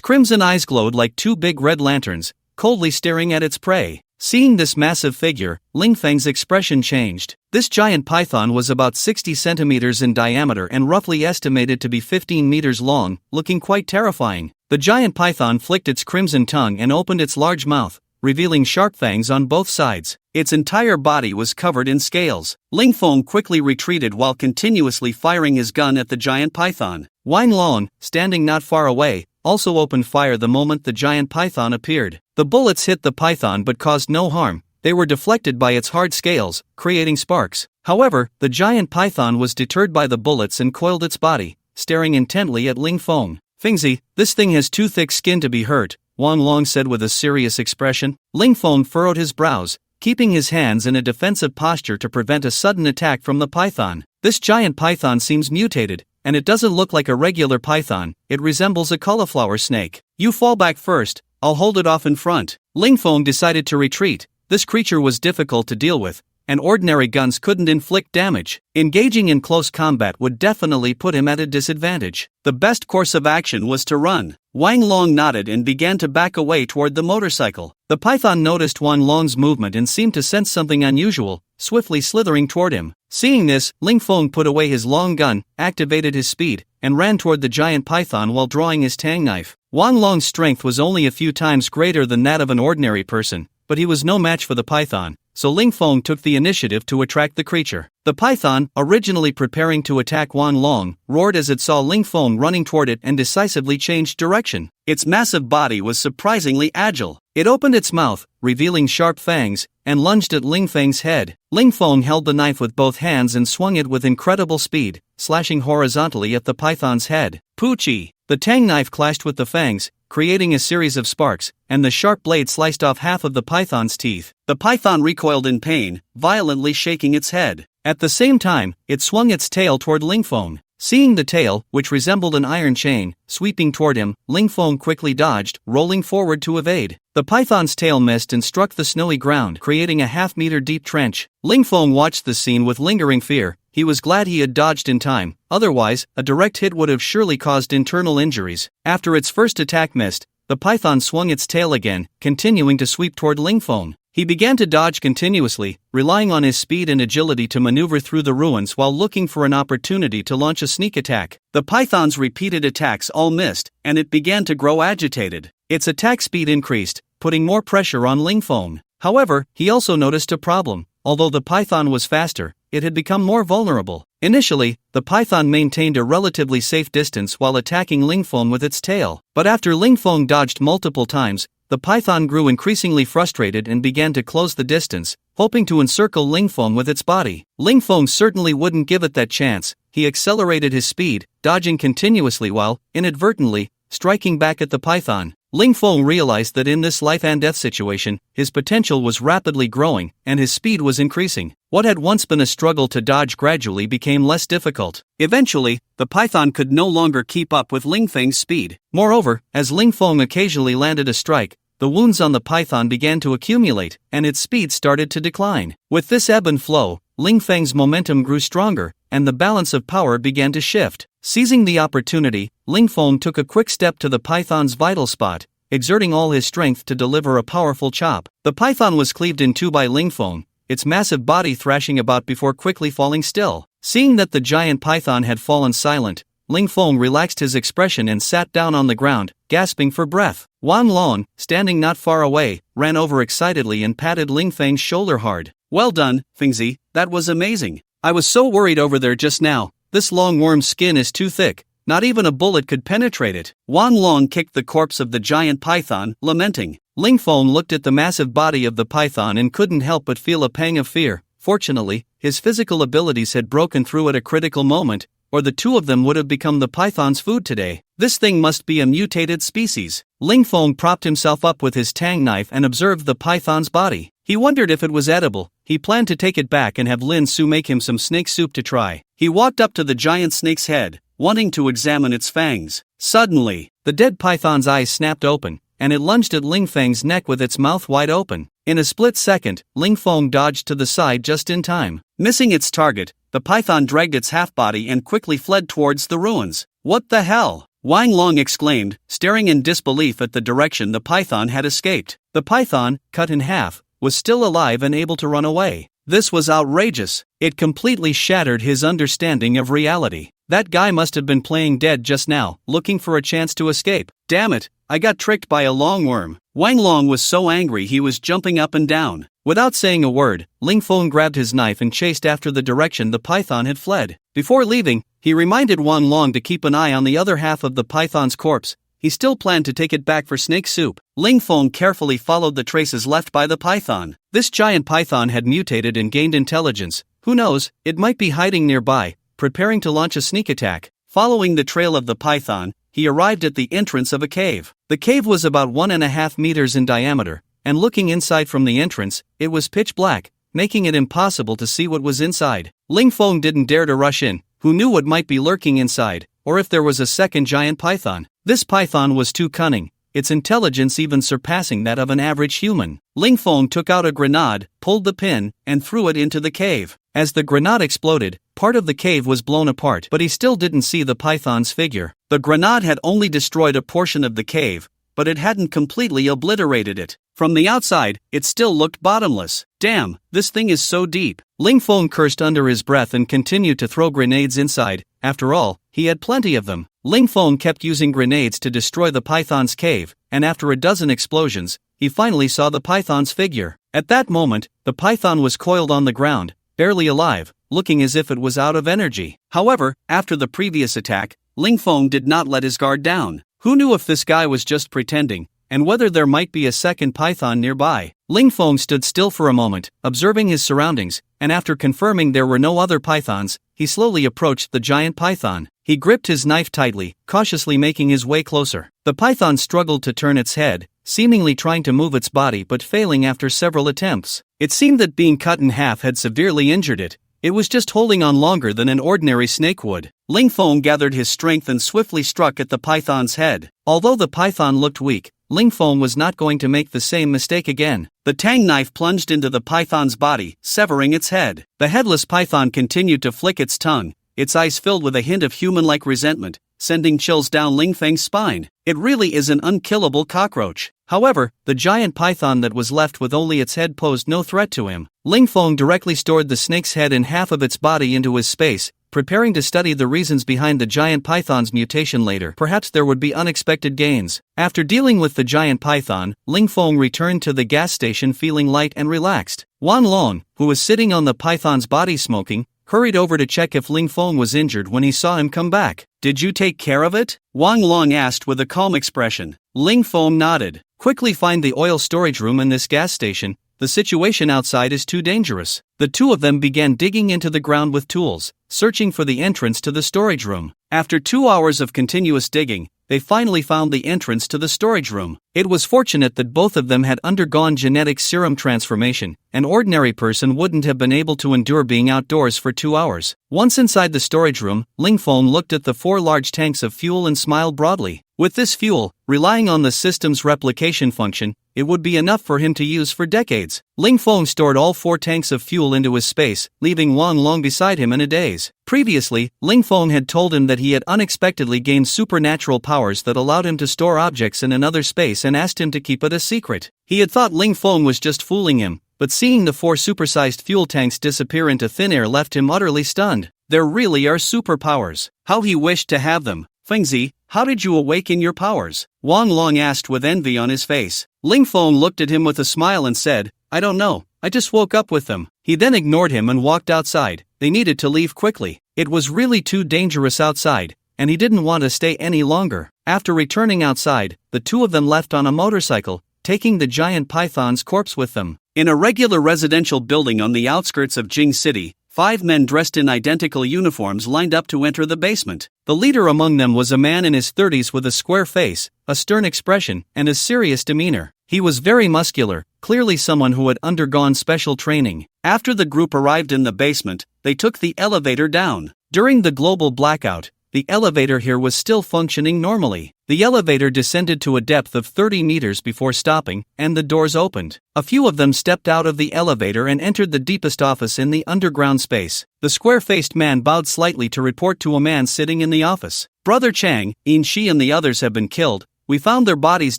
Speaker 1: crimson eyes glowed like two big red lanterns, coldly staring at its prey. Seeing this massive figure, Ling Feng's expression changed. This giant python was about 60 centimeters in diameter and roughly estimated to be 15 meters long, looking quite terrifying. The giant python flicked its crimson tongue and opened its large mouth, revealing sharp fangs on both sides. Its entire body was covered in scales. Ling Feng quickly retreated while continuously firing his gun at the giant python. Wang Long, standing not far away, also opened fire the moment the giant python appeared. The bullets hit the python but caused no harm. They were deflected by its hard scales, creating sparks. However, the giant python was deterred by the bullets and coiled its body, staring intently at Ling Feng. Fengzi, this thing has too thick skin to be hurt, Wang Long said with a serious expression. Ling Feng furrowed his brows, keeping his hands in a defensive posture to prevent a sudden attack from the python. This giant python seems mutated, and it doesn't look like a regular python, it resembles a cauliflower snake. You fall back first, I'll hold it off in front. Ling Feng decided to retreat. This creature was difficult to deal with, and ordinary guns couldn't inflict damage. Engaging in close combat would definitely put him at a disadvantage. The best course of action was to run. Wang Long nodded and began to back away toward the motorcycle. The python noticed Wang Long's movement and seemed to sense something unusual, swiftly slithering toward him. Seeing this, Ling Feng put away his long gun, activated his speed, and ran toward the giant python while drawing his tang knife. Wang Long's strength was only a few times greater than that of an ordinary person, but he was no match for the python, so Ling Feng took the initiative to attract the creature. The python, originally preparing to attack Wang Long, roared as it saw Ling Feng running toward it and decisively changed direction. Its massive body was surprisingly agile. It opened its mouth, revealing sharp fangs, and lunged at Ling Feng's head. Ling Feng held the knife with both hands and swung it with incredible speed, slashing horizontally at the python's head. Poochie! The tang knife clashed with the fangs, creating a series of sparks, and the sharp blade sliced off half of the python's teeth. The python recoiled in pain, violently shaking its head. At the same time, it swung its tail toward Ling Feng. Seeing the tail, which resembled an iron chain, sweeping toward him, Ling Feng quickly dodged, rolling forward to evade. The python's tail missed and struck the snowy ground, creating a half-meter deep trench. Ling Feng watched the scene with lingering fear. He was glad he had dodged in time, otherwise, a direct hit would have surely caused internal injuries. After its first attack missed, the python swung its tail again, continuing to sweep toward Ling Feng. He began to dodge continuously, relying on his speed and agility to maneuver through the ruins while looking for an opportunity to launch a sneak attack. The python's repeated attacks all missed, and it began to grow agitated. Its attack speed increased, putting more pressure on Ling Feng. However, he also noticed a problem. Although the python was faster, it had become more vulnerable. Initially, the python maintained a relatively safe distance while attacking Ling Feng with its tail. But after Ling Feng dodged multiple times, the python grew increasingly frustrated and began to close the distance, hoping to encircle Ling Feng with its body. Ling Feng certainly wouldn't give it that chance. He accelerated his speed, dodging continuously while, inadvertently, striking back at the python. Ling Feng realized that in this life and death situation, his potential was rapidly growing, and his speed was increasing. What had once been a struggle to dodge gradually became less difficult. Eventually, the python could no longer keep up with Ling Feng's speed. Moreover, as Ling Feng occasionally landed a strike, the wounds on the python began to accumulate, and its speed started to decline. With this ebb and flow, Ling Feng's momentum grew stronger, and the balance of power began to shift. Seizing the opportunity, Ling Feng took a quick step to the python's vital spot, exerting all his strength to deliver a powerful chop. The python was cleaved in two by Ling Feng, its massive body thrashing about before quickly falling still. Seeing that the giant python had fallen silent, Ling Feng relaxed his expression and sat down on the ground, gasping for breath. Wan Long, standing not far away, ran over excitedly and patted Ling Feng's shoulder hard. "Well done, Fengzi, that was amazing. I was so worried over there just now. This long worm's skin is too thick, not even a bullet could penetrate it." Wan Long kicked the corpse of the giant python, lamenting. Ling Feng looked at the massive body of the python and couldn't help but feel a pang of fear. Fortunately, his physical abilities had broken through at a critical moment, or the two of them would have become the python's food today. This thing must be a mutated species. Ling Feng propped himself up with his tang knife and observed the python's body. He wondered if it was edible. He planned to take it back and have Lin Su make him some snake soup to try. He walked up to the giant snake's head, wanting to examine its fangs. Suddenly, the dead python's eyes snapped open, and it lunged at Ling Feng's neck with its mouth wide open. In a split second, Ling Feng dodged to the side just in time. Missing its target, the python dragged its half-body and quickly fled towards the ruins. "What the hell?" Wang Long exclaimed, staring in disbelief at the direction the python had escaped. The python, cut in half, was still alive and able to run away. This was outrageous. It completely shattered his understanding of reality. That guy must have been playing dead just now, looking for a chance to escape. Damn it, I got tricked by a longworm. Wang Long was so angry he was jumping up and down. Without saying a word, Ling Feng grabbed his knife and chased after the direction the python had fled. Before leaving, he reminded Wan Long to keep an eye on the other half of the python's corpse. He still planned to take it back for snake soup. Ling Feng carefully followed the traces left by the python. This giant python had mutated and gained intelligence. Who knows, it might be hiding nearby, preparing to launch a sneak attack. Following the trail of the python, he arrived at the entrance of a cave. The cave was about 1.5 meters in diameter, and looking inside from the entrance, it was pitch black, making it impossible to see what was inside. Ling Feng didn't dare to rush in. Who knew what might be lurking inside, or if there was a second giant python? This python was too cunning, its intelligence even surpassing that of an average human. Ling Feng took out a grenade, pulled the pin, and threw it into the cave. As the grenade exploded, part of the cave was blown apart, but he still didn't see the python's figure. The grenade had only destroyed a portion of the cave, but it hadn't completely obliterated it. From the outside, it still looked bottomless. Damn, this thing is so deep. Ling Feng cursed under his breath and continued to throw grenades inside. After all, he had plenty of them. Ling Feng kept using grenades to destroy the python's cave, and after a dozen explosions, he finally saw the python's figure. At that moment, the python was coiled on the ground, barely alive, looking as if it was out of energy. However, after the previous attack, Ling Feng did not let his guard down. Who knew if this guy was just pretending, and whether there might be a second python nearby? Ling Feng stood still for a moment, observing his surroundings, and after confirming there were no other pythons, he slowly approached the giant python. He gripped his knife tightly, cautiously making his way closer. The python struggled to turn its head, seemingly trying to move its body but failing after several attempts. It seemed that being cut in half had severely injured it. It was just holding on longer than an ordinary snake would. Ling Feng gathered his strength and swiftly struck at the python's head. Although the python looked weak, Ling Feng was not going to make the same mistake again. The tang knife plunged into the python's body, severing its head. The headless python continued to flick its tongue, its eyes filled with a hint of human-like resentment, sending chills down Ling Feng's spine. It really is an unkillable cockroach. However, the giant python that was left with only its head posed no threat to him. Ling Feng directly stored the snake's head and half of its body into his space, preparing to study the reasons behind the giant python's mutation later. Perhaps there would be unexpected gains. After dealing with the giant python, Ling Feng returned to the gas station feeling light and relaxed. Wan Long, who was sitting on the python's body smoking, hurried over to check if Ling Feng was injured when he saw him come back. "Did you take care of it?" Wang Long asked with a calm expression. Ling Feng nodded. "Quickly find the oil storage room in this gas station. The situation outside is too dangerous." The two of them began digging into the ground with tools, searching for the entrance to the storage room. After 2 hours of continuous digging, they finally found the entrance to the storage room. It was fortunate that both of them had undergone genetic serum transformation. An ordinary person wouldn't have been able to endure being outdoors for 2 hours. Once inside the storage room, Lingfeng looked at the 4 large tanks of fuel and smiled broadly. With this fuel, relying on the system's replication function, it would be enough for him to use for decades. Lingfeng stored all 4 tanks of fuel into his space, leaving Wang Long beside him in a daze. Previously, Lingfeng had told him that he had unexpectedly gained supernatural powers that allowed him to store objects in another space and asked him to keep it a secret. He had thought Lingfeng was just fooling him, but seeing the 4 supersized fuel tanks disappear into thin air left him utterly stunned. There really are superpowers. How he wished to have them. Fengzi, how did you awaken your powers? Wang Long asked with envy on his face. Lingfeng looked at him with a smile and said, I don't know, I just woke up with them. He then ignored him and walked outside. They needed to leave quickly. It was really too dangerous outside, and he didn't want to stay any longer. After returning outside, the 2 of them left on a motorcycle, taking the giant python's corpse with them. In a regular residential building on the outskirts of Jing City, 5 men dressed in identical uniforms lined up to enter the basement. The leader among them was a man in his 30s with a square face, a stern expression, and a serious demeanor. He was very muscular, clearly someone who had undergone special training. After the group arrived in the basement, they took the elevator down. During the global blackout, the elevator here was still functioning normally. The elevator descended to a depth of 30 meters before stopping, and the doors opened. A few of them stepped out of the elevator and entered the deepest office in the underground space. The square-faced man bowed slightly to report to a man sitting in the office. Brother Chang, Yin Shi and the others have been killed. We found their bodies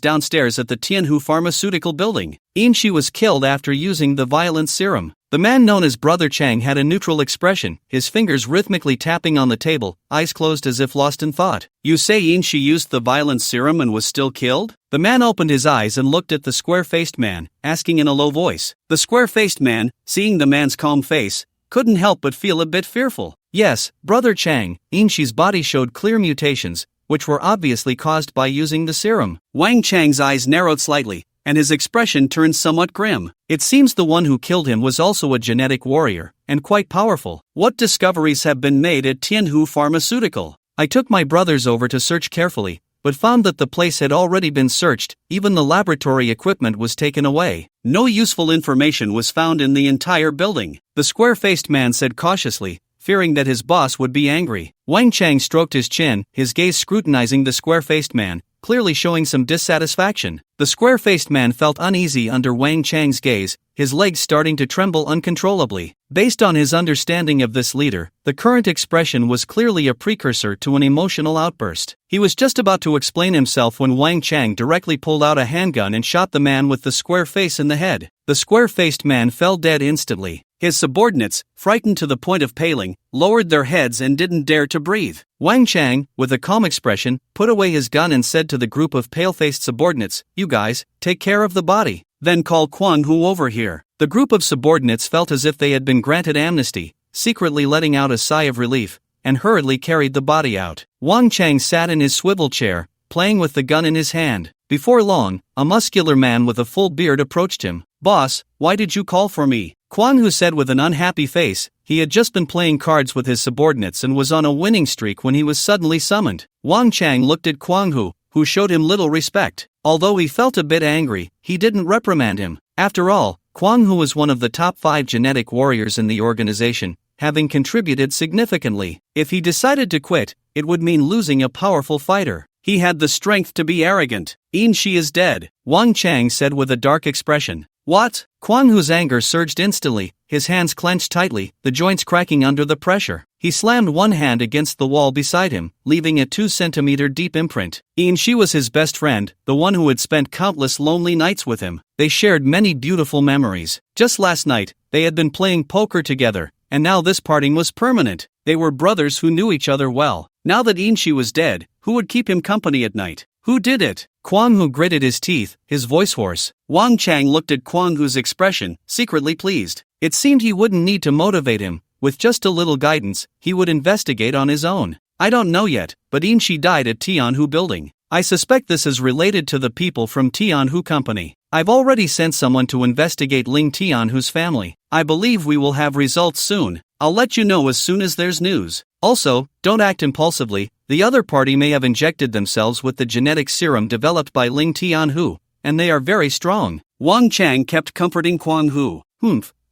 Speaker 1: downstairs at the Tianhu Pharmaceutical Building. Yin Shi was killed after using the violent serum. The man known as Brother Chang had a neutral expression, his fingers rhythmically tapping on the table, eyes closed as if lost in thought. You say Yin Shi used the violent serum and was still killed? The man opened his eyes and looked at the square-faced man, asking in a low voice. The square-faced man, seeing the man's calm face, couldn't help but feel a bit fearful. Yes, Brother Chang, Yin Shi's body showed clear mutations, which were obviously caused by using the serum. Wang Chang's eyes narrowed slightly, and his expression turned somewhat grim. It seems the one who killed him was also a genetic warrior, and quite powerful. What discoveries have been made at Tianhu Pharmaceutical? I took my brothers over to search carefully, but found that the place had already been searched, even the laboratory equipment was taken away. No useful information was found in the entire building, the square-faced man said cautiously, fearing that his boss would be angry. Wang Chang stroked his chin, his gaze scrutinizing the square-faced man, clearly showing some dissatisfaction. The square-faced man felt uneasy under Wang Chang's gaze, his legs starting to tremble uncontrollably. Based on his understanding of this leader, the current expression was clearly a precursor to an emotional outburst. He was just about to explain himself when Wang Chang directly pulled out a handgun and shot the man with the square face in the head. The square-faced man fell dead instantly. His subordinates, frightened to the point of paling, lowered their heads and didn't dare to breathe. Wang Chang, with a calm expression, put away his gun and said to the group of pale-faced subordinates, "You guys, take care of the body. Then call Quang Hu over here." The group of subordinates felt as if they had been granted amnesty, secretly letting out a sigh of relief, and hurriedly carried the body out. Wang Chang sat in his swivel chair, playing with the gun in his hand. Before long, a muscular man with a full beard approached him. "Boss, why did you call for me?" Quang Hu said with an unhappy face. He had just been playing cards with his subordinates and was on a winning streak when he was suddenly summoned. Wang Chang looked at Quang Hu, who showed him little respect. Although he felt a bit angry, he didn't reprimand him. After all, Quang Hu was one of the top 5 genetic warriors in the organization, having contributed significantly. If he decided to quit, it would mean losing a powerful fighter. He had the strength to be arrogant. "Yin Shi is dead," Wang Chang said with a dark expression. "What?" Quang Hu's anger surged instantly, his hands clenched tightly, the joints cracking under the pressure. He slammed one hand against the wall beside him, leaving a 2-centimeter deep imprint. Yin Shi was his best friend, the one who had spent countless lonely nights with him. They shared many beautiful memories. Just last night, they had been playing poker together, and now this parting was permanent. They were brothers who knew each other well. Now that Yin Shi was dead, who would keep him company at night? Who did it? Quang Hu gritted his teeth, his voice hoarse. Wang Chang looked at Quang Hu's expression, secretly pleased. It seemed he wouldn't need to motivate him. With just a little guidance, he would investigate on his own. "I don't know yet, but Yin Shi died at Tianhu Building. I suspect this is related to the people from Tianhu Company. I've already sent someone to investigate Ling Tianhu's family. I believe we will have results soon. I'll let you know as soon as there's news. Also, don't act impulsively, The other party may have injected themselves with the genetic serum developed by Ling Tianhu, and they are very strong. Wang Chang kept comforting Quang Hu.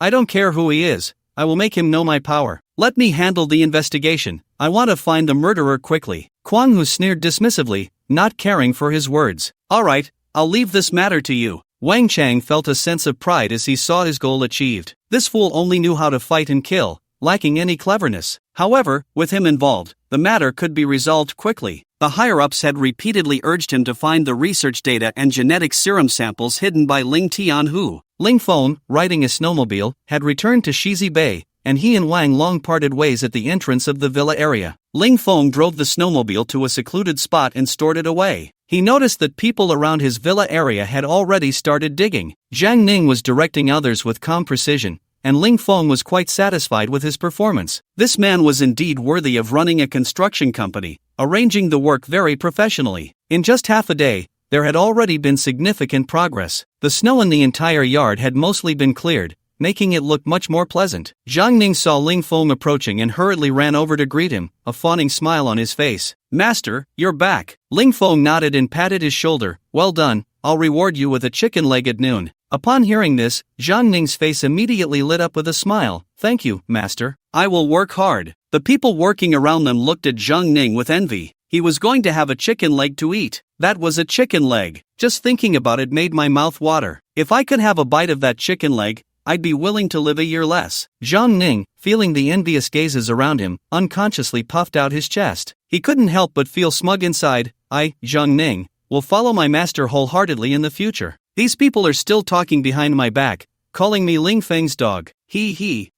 Speaker 1: I don't care who he is, I will make him know my power. Let me handle the investigation, I want to find the murderer quickly. Quang Hu sneered dismissively, not caring for his words. Alright, I'll leave this matter to you. Wang Chang felt a sense of pride as he saw his goal achieved. This fool only knew how to fight and kill, lacking any cleverness. However, with him involved, the matter could be resolved quickly. The higher-ups had repeatedly urged him to find the research data and genetic serum samples hidden by Ling Tianhu. Ling Feng, riding a snowmobile, had returned to Shizi Bay, and he and Wang Long parted ways at the entrance of the villa area. Ling Feng drove the snowmobile to a secluded spot and stored it away. He noticed that people around his villa area had already started digging. Zhang Ning was directing others with calm precision, and Ling Feng was quite satisfied with his performance. This man was indeed worthy of running a construction company, arranging the work very professionally. In just half a day, there had already been significant progress. The snow in the entire yard had mostly been cleared, making it look much more pleasant. Zhang Ning saw Ling Feng approaching and hurriedly ran over to greet him, a fawning smile on his face. Master, you're back. Ling Feng nodded and patted his shoulder. Well done, I'll reward you with a chicken leg at noon. Upon hearing this, Zhang Ning's face immediately lit up with a smile. Thank you, master. I will work hard. The people working around them looked at Zhang Ning with envy. He was going to have a chicken leg to eat. That was a chicken leg. Just thinking about it made my mouth water. If I could have a bite of that chicken leg, I'd be willing to live a year less. Zhang Ning, feeling the envious gazes around him, unconsciously puffed out his chest. He couldn't help but feel smug inside. I, Zhang Ning, will follow my master wholeheartedly in the future. These people are still talking behind my back, calling me Ling Feng's dog.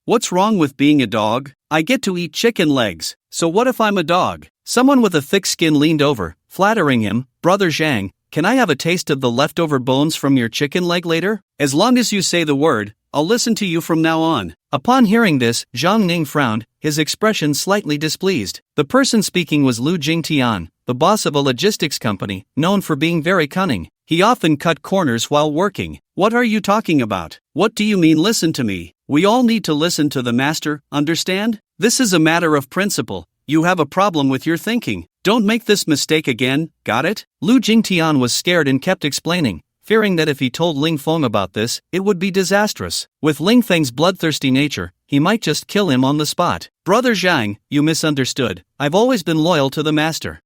Speaker 1: What's wrong with being a dog? I get to eat chicken legs, so what if I'm a dog? Someone with a thick skin leaned over, flattering him. Brother Zhang, can I have a taste of the leftover bones from your chicken leg later? As long as you say the word, I'll listen to you from now on. Upon hearing this, Zhang Ning frowned, his expression slightly displeased. The person speaking was Lu Jingtian, the boss of a logistics company, known for being very cunning. He often cut corners while working. What are you talking about? What do you mean listen to me? We all need to listen to the master, understand? This is a matter of principle. You have a problem with your thinking. Don't make this mistake again, got it? Lu Jingtian was scared and kept explaining, fearing that if he told Ling Feng about this, it would be disastrous. With Ling Feng's bloodthirsty nature, he might just kill him on the spot. Brother Zhang, you misunderstood. I've always been loyal to the master.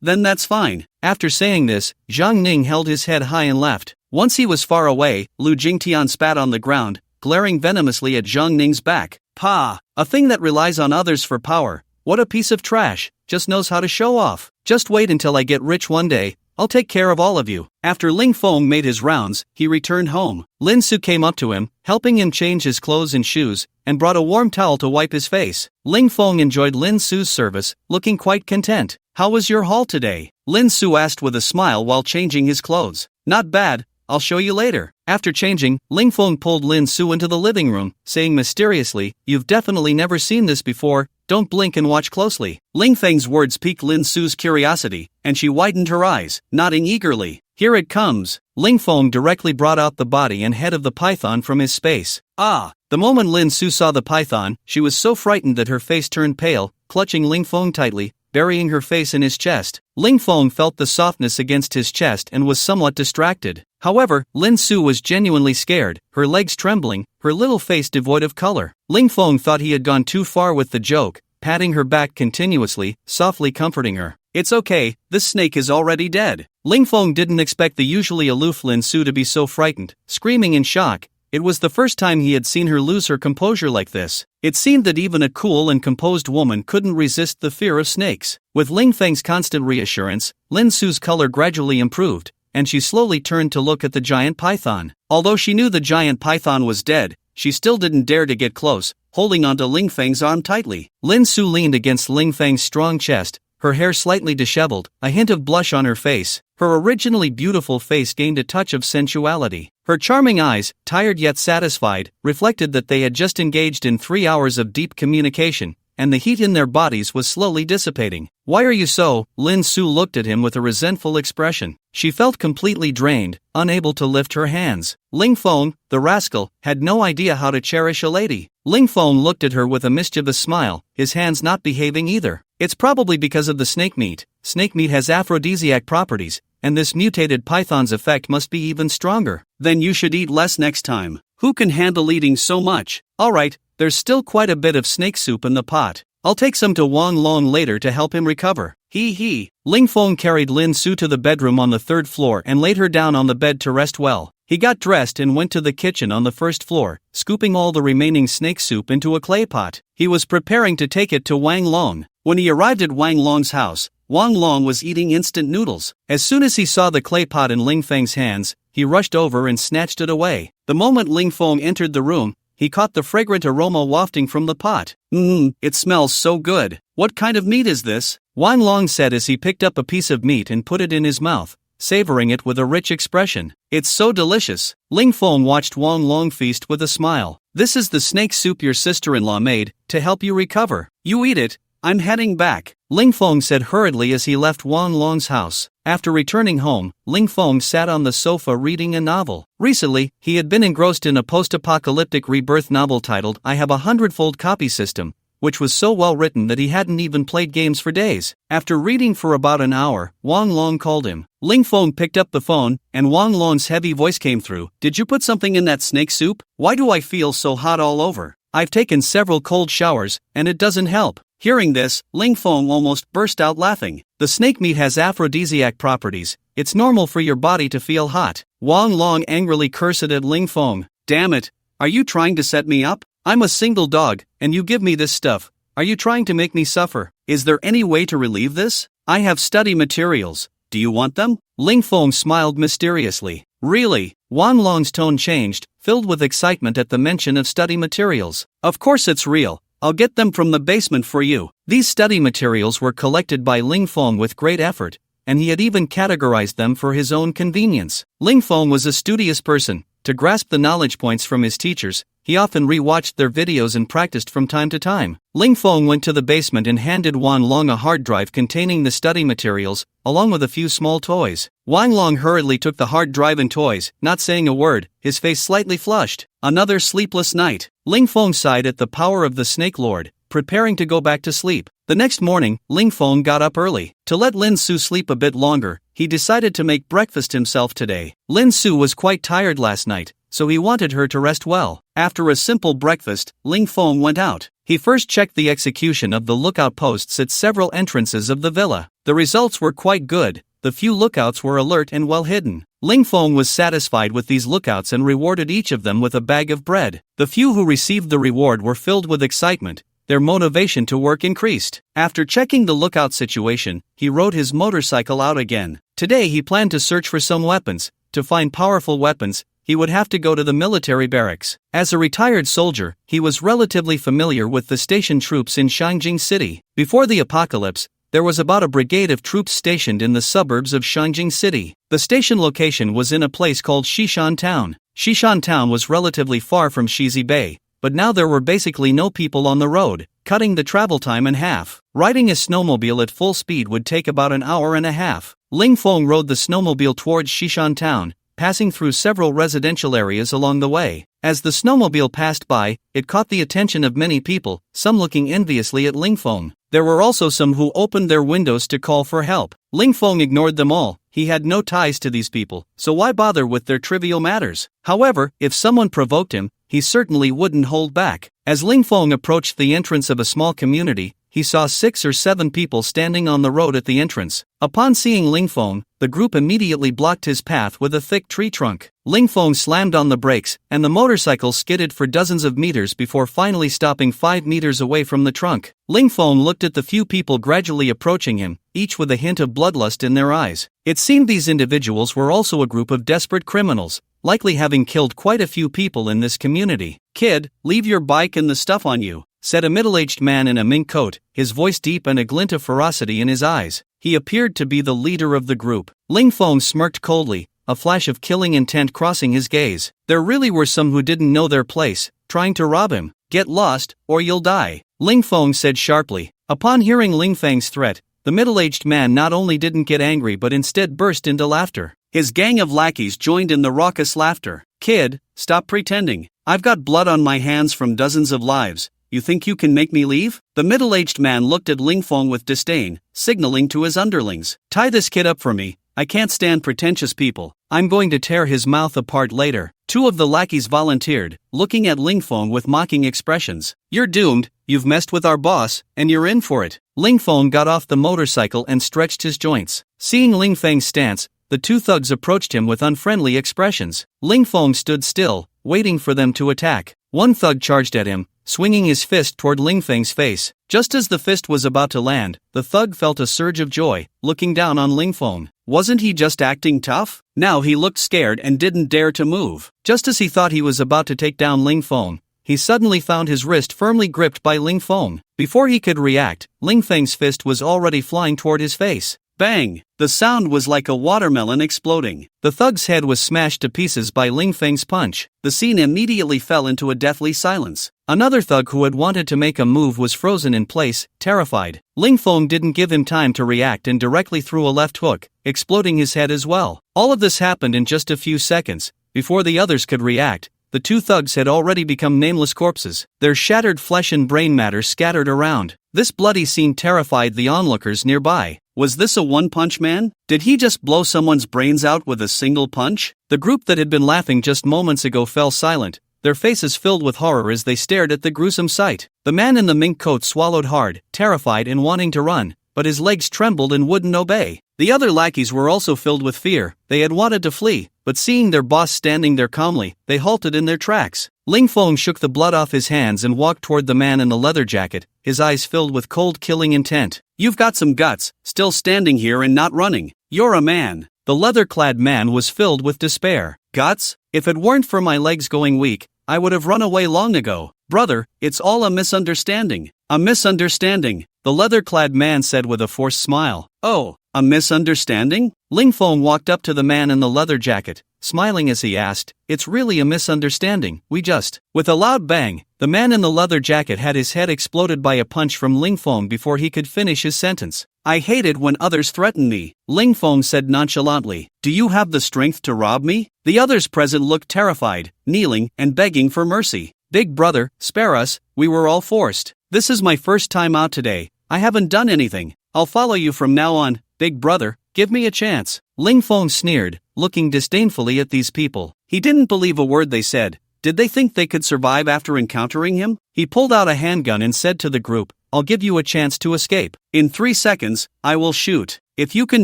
Speaker 1: Then that's fine. After saying this, Zhang Ning held his head high and laughed. Once he was far away, Lu Jingtian spat on the ground, glaring venomously at Zhang Ning's back. Pah! A thing that relies on others for power. What a piece of trash, just knows how to show off. Just wait until I get rich one day, I'll take care of all of you. After Ling Feng made his rounds, he returned home. Lin Su came up to him, helping him change his clothes and shoes, and brought a warm towel to wipe his face. Ling Feng enjoyed Lin Su's service, looking quite content. How was your haul today? Lin Su asked with a smile while changing his clothes. Not bad, I'll show you later. After changing, Ling Feng pulled Lin Su into the living room, saying mysteriously, you've definitely never seen this before, don't blink and watch closely. Ling Feng's words piqued Lin Su's curiosity, and she widened her eyes, nodding eagerly. Here it comes. Ling Feng directly brought out the body and head of the python from his space. The moment Lin Su saw the python, she was so frightened that her face turned pale, clutching Ling Feng tightly, burying her face in his chest. Ling Feng felt the softness against his chest and was somewhat distracted. However, Lin Su was genuinely scared, her legs trembling, her little face devoid of color. Ling Feng thought he had gone too far with the joke, patting her back continuously, softly comforting her. It's okay, this snake is already dead. Ling Feng didn't expect the usually aloof Lin Su to be so frightened, screaming in shock. It was the first time he had seen her lose her composure like this. It seemed that even a cool and composed woman couldn't resist the fear of snakes. With Ling Feng's constant reassurance, Lin Su's color gradually improved, and she slowly turned to look at the giant python. Although she knew the giant python was dead, she still didn't dare to get close, holding onto Ling Feng's arm tightly. Lin Su leaned against Ling Feng's strong chest, her hair slightly disheveled, a hint of blush on her face. Her originally beautiful face gained a touch of sensuality. Her charming eyes, tired yet satisfied, reflected that they had just engaged in 3 hours of deep communication, and the heat in their bodies was slowly dissipating. Why are you so? Lin Su looked at him with a resentful expression. She felt completely drained, unable to lift her hands. Ling Feng, the rascal, had no idea how to cherish a lady. Ling Feng looked at her with a mischievous smile, his hands not behaving either. It's probably because of the snake meat. Snake meat has aphrodisiac properties, and this mutated python's effect must be even stronger. Then you should eat less next time. Who can handle eating so much? Alright, there's still quite a bit of snake soup in the pot. I'll take some to Wang Long later to help him recover. He. Ling Feng carried Lin Su to the bedroom on the 3rd floor and laid her down on the bed to rest well. He got dressed and went to the kitchen on the 1st floor, scooping all the remaining snake soup into a clay pot. He was preparing to take it to Wang Long. When he arrived at Wang Long's house, Wang Long was eating instant noodles. As soon as he saw the clay pot in Ling Feng's hands, he rushed over and snatched it away. The moment Ling Feng entered the room, he caught the fragrant aroma wafting from the pot. It smells so good. What kind of meat is this? Wang Long said as he picked up a piece of meat and put it in his mouth, savoring it with a rich expression. It's so delicious. Ling Feng watched Wang Long feast with a smile. This is the snake soup your sister-in-law made, to help you recover. You eat it, I'm heading back, Ling Feng said hurriedly as he left Wang Long's house. After returning home, Ling Feng sat on the sofa reading a novel. Recently, he had been engrossed in a post-apocalyptic rebirth novel titled I Have a 100-Fold Copy System, which was so well written that he hadn't even played games for days. After reading for about an hour, Wang Long called him. Ling Feng picked up the phone, and Wang Long's heavy voice came through. Did you put something in that snake soup? Why do I feel so hot all over? I've taken several cold showers, and it doesn't help. Hearing this, Ling Feng almost burst out laughing. The snake meat has aphrodisiac properties. It's normal for your body to feel hot. Wang Long angrily cursed at Ling Feng. Damn it, are you trying to set me up? I'm a single dog, and you give me this stuff. Are you trying to make me suffer? Is there any way to relieve this? I have study materials. Do you want them? Ling Feng smiled mysteriously. Really? Wang Long's tone changed, filled with excitement at the mention of study materials. Of course it's real. I'll get them from the basement for you. These study materials were collected by Ling Feng with great effort, and he had even categorized them for his own convenience. Ling Feng was a studious person. To grasp the knowledge points from his teachers, he often re-watched their videos and practiced from time to time. Ling Feng went to the basement and handed Wang Long a hard drive containing the study materials, along with a few small toys. Wang Long hurriedly took the hard drive and toys, not saying a word, his face slightly flushed. Another sleepless night. Ling Feng sighed at the power of the Snake Lord, preparing to go back to sleep. The next morning, Ling Feng got up early. To let Lin Su sleep a bit longer, he decided to make breakfast himself today. Lin Su was quite tired last night, so he wanted her to rest well. After a simple breakfast, Ling Feng went out. He first checked the execution of the lookout posts at several entrances of the villa. The results were quite good. The few lookouts were alert and well hidden. Ling Feng was satisfied with these lookouts and rewarded each of them with a bag of bread. The few who received the reward were filled with excitement. Their motivation to work increased. After checking the lookout situation, he rode his motorcycle out again. Today he planned to search for some weapons. To find powerful weapons, he would have to go to the military barracks. As a retired soldier, he was relatively familiar with the station troops in Shangjing City. Before the apocalypse, there was about a brigade of troops stationed in the suburbs of Shangjing City. The station location was in a place called Shishan Town. Shishan Town was relatively far from Shizi Bay, but now there were basically no people on the road, cutting the travel time in half. Riding a snowmobile at full speed would take about an hour and a half. Ling Feng rode the snowmobile towards Shishan Town, passing through several residential areas along the way. As the snowmobile passed by, it caught the attention of many people, some looking enviously at Ling Feng. There were also some who opened their windows to call for help. Ling Feng ignored them all. He had no ties to these people, so why bother with their trivial matters? However, if someone provoked him, he certainly wouldn't hold back. As Ling Feng approached the entrance of a small community, he saw 6 or 7 people standing on the road at the entrance. Upon seeing Ling Feng, the group immediately blocked his path with a thick tree trunk. Ling Feng slammed on the brakes, and the motorcycle skidded for dozens of meters before finally stopping 5 meters away from the trunk. Ling Feng looked at the few people gradually approaching him, each with a hint of bloodlust in their eyes. It seemed these individuals were also a group of desperate criminals, likely having killed quite a few people in this community. "Kid, leave your bike and the stuff on you," said a middle-aged man in a mink coat, his voice deep and a glint of ferocity in his eyes. He appeared to be the leader of the group. Ling Feng smirked coldly, a flash of killing intent crossing his gaze. There really were some who didn't know their place, trying to rob him. "Get lost, or you'll die," Ling Feng said sharply. Upon hearing Ling Feng's threat, the middle-aged man not only didn't get angry but instead burst into laughter. His gang of lackeys joined in the raucous laughter. "Kid, stop pretending. I've got blood on my hands from dozens of lives. you think you can make me leave? The middle-aged man looked at Ling Feng with disdain, signaling to his underlings. Tie this kid up for me, I can't stand pretentious people. I'm going to tear his mouth apart later. Two of the lackeys volunteered, looking at Ling Feng with mocking expressions. You're doomed, you've messed with our boss, and you're in for it. Ling Feng got off the motorcycle and stretched his joints. Seeing Ling Feng's stance, the two thugs approached him with unfriendly expressions. Ling Feng stood still, waiting for them to attack. One thug charged at him, swinging his fist toward Ling Feng's face. Just as the fist was about to land, the thug felt a surge of joy, looking down on Ling Feng. Wasn't he just acting tough? Now he looked scared and didn't dare to move. Just as he thought he was about to take down Ling Feng, he suddenly found his wrist firmly gripped by Ling Feng. Before he could react, Ling Feng's fist was already flying toward his face. Bang! The sound was like a watermelon exploding. The thug's head was smashed to pieces by Ling Feng's punch. The scene immediately fell into a deathly silence. Another thug who had wanted to make a move was frozen in place, terrified. Ling Feng didn't give him time to react and directly threw a left hook, exploding his head as well. All of this happened in just a few seconds. Before the others could react, the two thugs had already become nameless corpses, their shattered flesh and brain matter scattered around. This bloody scene terrified the onlookers nearby. Was this a one-punch man? Did he just blow someone's brains out with a single punch? The group that had been laughing just moments ago fell silent, their faces filled with horror as they stared at the gruesome sight. The man in the mink coat swallowed hard, terrified and wanting to run, but his legs trembled and wouldn't obey. The other lackeys were also filled with fear. They had wanted to flee, but seeing their boss standing there calmly, they halted in their tracks. Ling Feng shook the blood off his hands and walked toward the man in the leather jacket, his eyes filled with cold killing intent. You've got some guts, still standing here and not running. You're a man. The leather-clad man was filled with despair. Guts? If it weren't for my legs going weak, I would have run away long ago. Brother, it's all a misunderstanding. A misunderstanding, the leather-clad man said with a forced smile. Oh, a misunderstanding? Ling Feng walked up to the man in the leather jacket, smiling as he asked, It's really a misunderstanding, we just... With a loud bang, the man in the leather jacket had his head exploded by a punch from Ling Feng before he could finish his sentence. I hated when others threatened me, Ling Feng said nonchalantly. Do you have the strength to rob me? The others present looked terrified, kneeling and begging for mercy. Big brother, spare us, we were all forced. This is my first time out today, I haven't done anything. I'll follow you from now on, big brother, give me a chance. Ling Feng sneered, looking disdainfully at these people. He didn't believe a word they said. Did they think they could survive after encountering him? He pulled out a handgun and said to the group, I'll give you a chance to escape. In 3 seconds, I will shoot. If you can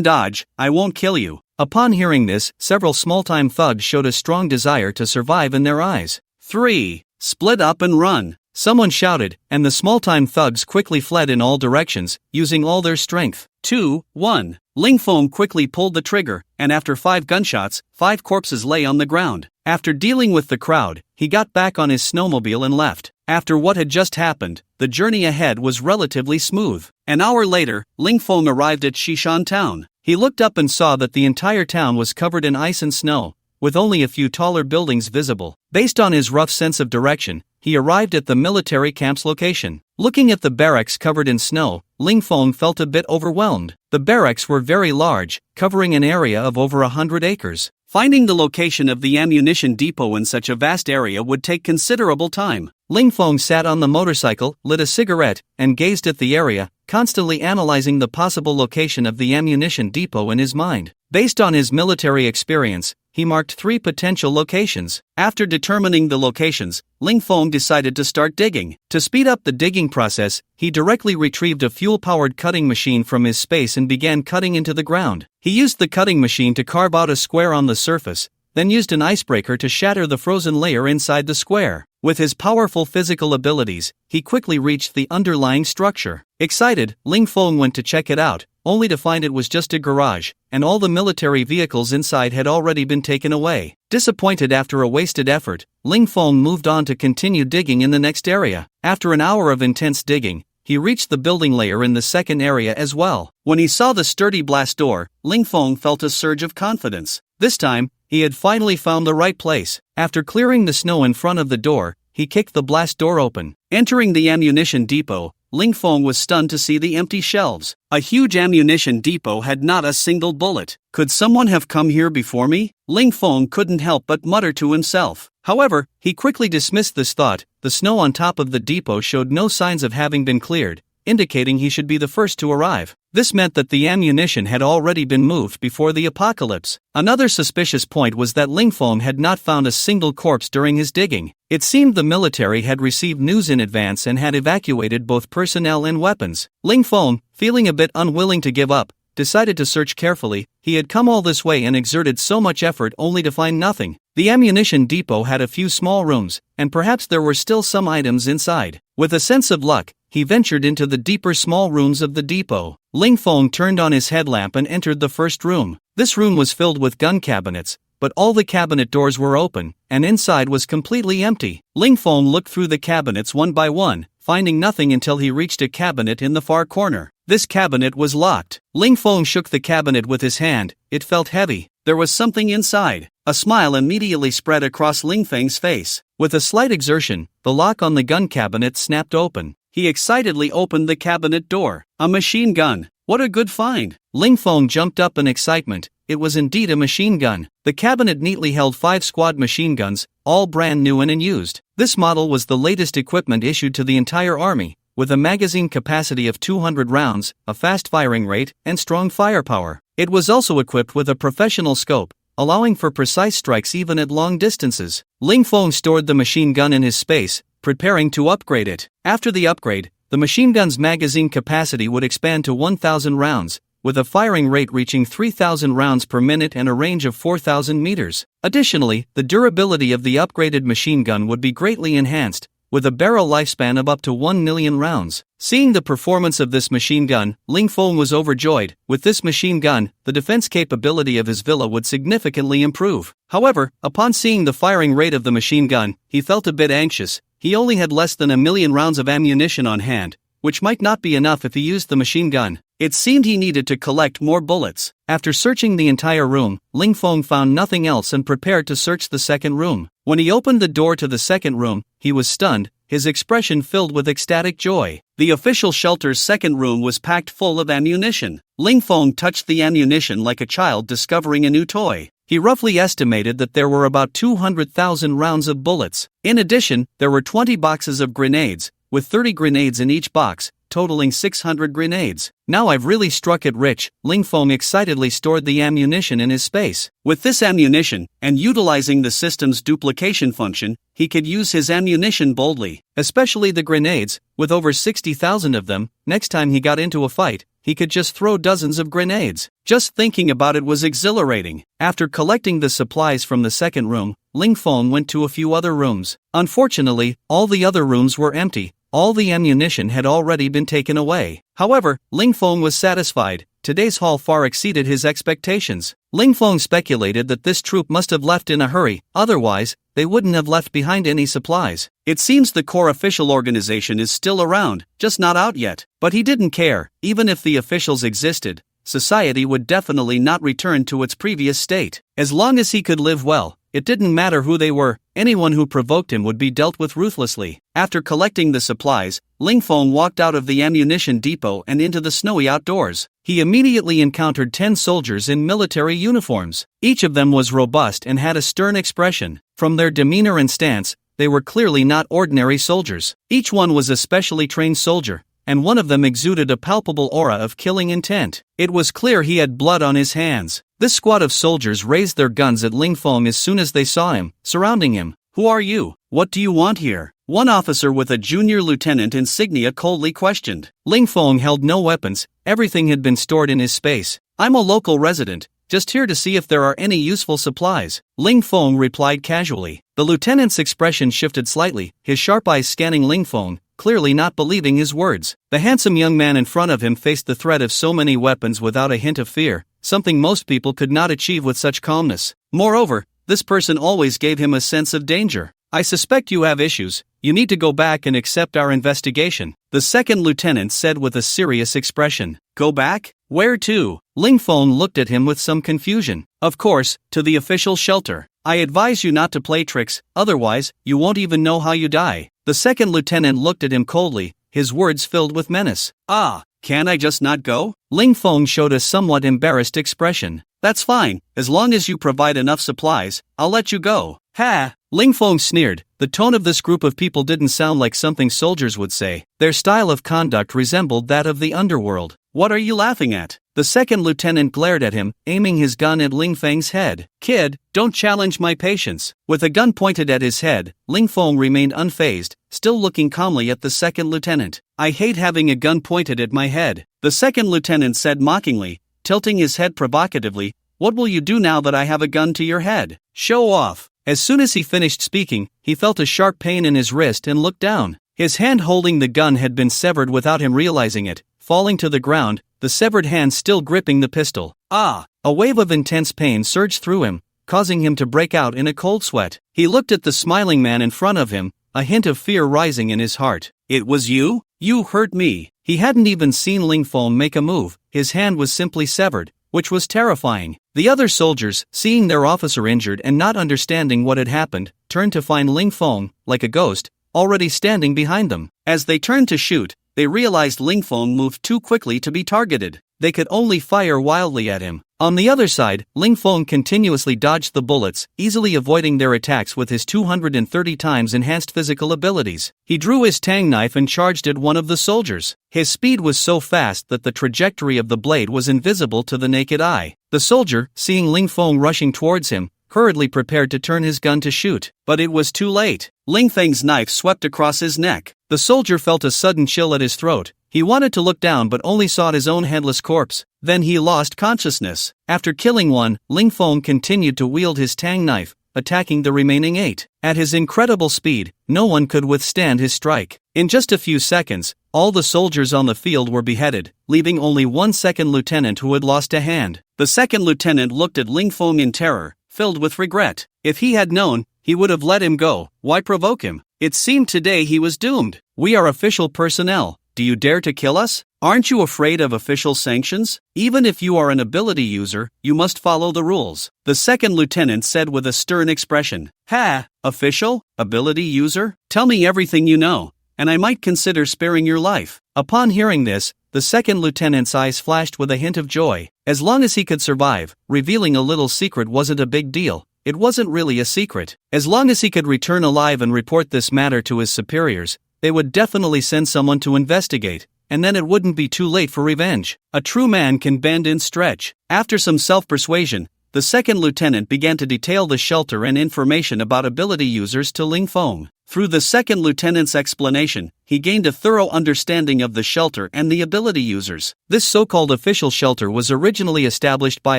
Speaker 1: dodge, I won't kill you. Upon hearing this, several small-time thugs showed a strong desire to survive in their eyes. 3. Split up and run. Someone shouted, and the small-time thugs quickly fled in all directions, using all their strength. 2, 1. Ling Feng quickly pulled the trigger, and after 5 gunshots, 5 corpses lay on the ground. After dealing with the crowd, he got back on his snowmobile and left. After what had just happened, the journey ahead was relatively smooth. An hour later, Ling Feng arrived at Shishan town. He looked up and saw that the entire town was covered in ice and snow, with only a few taller buildings visible. Based on his rough sense of direction, he arrived at the military camp's location. Looking at the barracks covered in snow, Ling Feng felt a bit overwhelmed. The barracks were very large, covering an area of over 100 acres. Finding the location of the ammunition depot in such a vast area would take considerable time. Ling Feng sat on the motorcycle, lit a cigarette, and gazed at the area, constantly analyzing the possible location of the ammunition depot in his mind. Based on his military experience, he marked 3 potential locations. After determining the locations, Ling Feng decided to start digging. To speed up the digging process, he directly retrieved a fuel-powered cutting machine from his space and began cutting into the ground. He used the cutting machine to carve out a square on the surface, then used an icebreaker to shatter the frozen layer inside the square. With his powerful physical abilities, he quickly reached the underlying structure. Excited, Ling Feng went to check it out, only to find it was just a garage, and all the military vehicles inside had already been taken away. Disappointed after a wasted effort, Ling Feng moved on to continue digging in the next area. After an hour of intense digging, he reached the building layer in the second area as well. When he saw the sturdy blast door, Ling Feng felt a surge of confidence. This time, he had finally found the right place. After clearing the snow in front of the door, he kicked the blast door open. Entering the ammunition depot, Ling Feng was stunned to see the empty shelves. A huge ammunition depot had not a single bullet. Could someone have come here before me? Ling Feng couldn't help but mutter to himself. However, he quickly dismissed this thought. The snow on top of the depot showed no signs of having been cleared, indicating he should be the first to arrive. This meant that the ammunition had already been moved before the apocalypse. Another suspicious point was that Lingfeng had not found a single corpse during his digging. It seemed the military had received news in advance and had evacuated both personnel and weapons. Lingfeng, feeling a bit unwilling to give up, decided to search carefully. He had come all this way and exerted so much effort only to find nothing. The ammunition depot had a few small rooms, and perhaps there were still some items inside. With a sense of luck, he ventured into the deeper small rooms of the depot. Lingfeng turned on his headlamp and entered the first room. This room was filled with gun cabinets, but all the cabinet doors were open, and inside was completely empty. Lingfeng looked through the cabinets one by one, finding nothing until he reached a cabinet in the far corner. This cabinet was locked. Lingfeng shook the cabinet with his hand. It felt heavy. There was something inside. A smile immediately spread across Lingfeng's face. With a slight exertion, the lock on the gun cabinet snapped open. He excitedly opened the cabinet door. A machine gun. What a good find! Lingfeng jumped up in excitement. It was indeed a machine gun. The cabinet neatly held 5 squad machine guns, all brand new and unused. This model was the latest equipment issued to the entire army, with a magazine capacity of 200 rounds, a fast firing rate, and strong firepower. It was also equipped with a professional scope, allowing for precise strikes even at long distances. Lingfeng stored the machine gun in his space, preparing to upgrade it. After the upgrade, the machine gun's magazine capacity would expand to 1,000 rounds, with a firing rate reaching 3,000 rounds per minute and a range of 4,000 meters. Additionally, the durability of the upgraded machine gun would be greatly enhanced, with a barrel lifespan of up to 1 million rounds. Seeing the performance of this machine gun, Lingfeng was overjoyed. With this machine gun, the defense capability of his villa would significantly improve. However, upon seeing the firing rate of the machine gun, he felt a bit anxious. He only had less than 1 million rounds of ammunition on hand, which might not be enough if he used the machine gun. It seemed he needed to collect more bullets. After searching the entire room, Lingfeng found nothing else and prepared to search the second room. When he opened the door to the second room, he was stunned, his expression filled with ecstatic joy. The official shelter's second room was packed full of ammunition. Lingfeng touched the ammunition like a child discovering a new toy. He roughly estimated that there were about 200,000 rounds of bullets. In addition, there were 20 boxes of grenades, with 30 grenades in each box, totaling 600 grenades. Now I've really struck it rich. Lingfeng excitedly stored the ammunition in his space. With this ammunition, and utilizing the system's duplication function, he could use his ammunition boldly, especially the grenades. With over 60,000 of them, next time he got into a fight, he could just throw dozens of grenades. Just thinking about it was exhilarating. After collecting the supplies from the second room, Lingfeng went to a few other rooms. Unfortunately, all the other rooms were empty. All the ammunition had already been taken away. However, Lingfeng was satisfied. Today's haul far exceeded his expectations. Lingfeng speculated that this troop must have left in a hurry, otherwise, they wouldn't have left behind any supplies. It seems the core official organization is still around, just not out yet. But he didn't care. Even if the officials existed, society would definitely not return to its previous state. As long as he could live well, it didn't matter who they were. Anyone who provoked him would be dealt with ruthlessly. After collecting the supplies, Lingfeng walked out of the ammunition depot and into the snowy outdoors. He immediately encountered 10 soldiers in military uniforms. Each of them was robust and had a stern expression. From their demeanor and stance, they were clearly not ordinary soldiers. Each one was a specially trained soldier, and one of them exuded a palpable aura of killing intent. It was clear he had blood on his hands. This squad of soldiers raised their guns at Lingfeng as soon as they saw him, surrounding him. "Who are you? What do you want here?" One officer with a junior lieutenant insignia coldly questioned. Lingfeng held no weapons, everything had been stored in his space. "I'm a local resident, just here to see if there are any useful supplies," Lingfeng replied casually. The lieutenant's expression shifted slightly, his sharp eyes scanning Lingfeng, clearly not believing his words. The handsome young man in front of him faced the threat of so many weapons without a hint of fear, something most people could not achieve with such calmness. Moreover, this person always gave him a sense of danger. "I suspect you have issues. You need to go back and accept our investigation," the second lieutenant said with a serious expression. "Go back? Where to?" Lingfeng looked at him with some confusion. "Of course, to the official shelter. I advise you not to play tricks, otherwise, you won't even know how you die." The second lieutenant looked at him coldly, his words filled with menace. Can I just not go?" Lingfeng showed a somewhat embarrassed expression. "That's fine, as long as you provide enough supplies, I'll let you go." Ha! Ling Feng sneered. The tone of this group of people didn't sound like something soldiers would say. Their style of conduct resembled that of the underworld. What are you laughing at? The second lieutenant glared at him, aiming his gun at Ling Feng's head. Kid, don't challenge my patience. With a gun pointed at his head, Ling Feng remained unfazed, still looking calmly at the second lieutenant. I hate having a gun pointed at my head, the second lieutenant said mockingly, tilting his head provocatively. What will you do now that I have a gun to your head? Show off. As soon as he finished speaking, he felt a sharp pain in his wrist and looked down. His hand holding the gun had been severed without him realizing it, falling to the ground, the severed hand still gripping the pistol. Ah! A wave of intense pain surged through him, causing him to break out in a cold sweat. He looked at the smiling man in front of him, a hint of fear rising in his heart. It was you? You hurt me. He hadn't even seen Ling Feng make a move, his hand was simply severed, which was terrifying. The other soldiers, seeing their officer injured and not understanding what had happened, turned to find Ling Feng, like a ghost, already standing behind them. As they turned to shoot, they realized Ling Feng moved too quickly to be targeted. They could only fire wildly at him. On the other side, Ling Feng continuously dodged the bullets, easily avoiding their attacks with his 230 times enhanced physical abilities. He drew his tang knife and charged at one of the soldiers. His speed was so fast that the trajectory of the blade was invisible to the naked eye. The soldier, seeing Ling Feng rushing towards him, hurriedly prepared to turn his gun to shoot. But it was too late. Ling Feng's knife swept across his neck. The soldier felt a sudden chill at his throat. He wanted to look down but only saw his own headless corpse. Then he lost consciousness. After killing one, Ling Feng continued to wield his tang knife, attacking the remaining 8. At his incredible speed, no one could withstand his strike. In just a few seconds, all the soldiers on the field were beheaded, leaving only one second lieutenant who had lost a hand. The second lieutenant looked at Ling Feng in terror, filled with regret. If he had known, he would have let him go. Why provoke him? It seemed today he was doomed. We are official personnel. Do you dare to kill us? Aren't you afraid of official sanctions? Even if you are an ability user, you must follow the rules, the second lieutenant said with a stern expression. Ha! Official? Ability user? Tell me everything you know, and I might consider sparing your life. Upon hearing this, the second lieutenant's eyes flashed with a hint of joy. As long as he could survive, revealing a little secret wasn't a big deal. It wasn't really a secret. As long as he could return alive and report this matter to his superiors, they would definitely send someone to investigate, and then it wouldn't be too late for revenge. A true man can bend and stretch. After some self-persuasion, the second lieutenant began to detail the shelter and information about ability users to Ling Feng. Through the second lieutenant's explanation, he gained a thorough understanding of the shelter and the ability users. This so-called official shelter was originally established by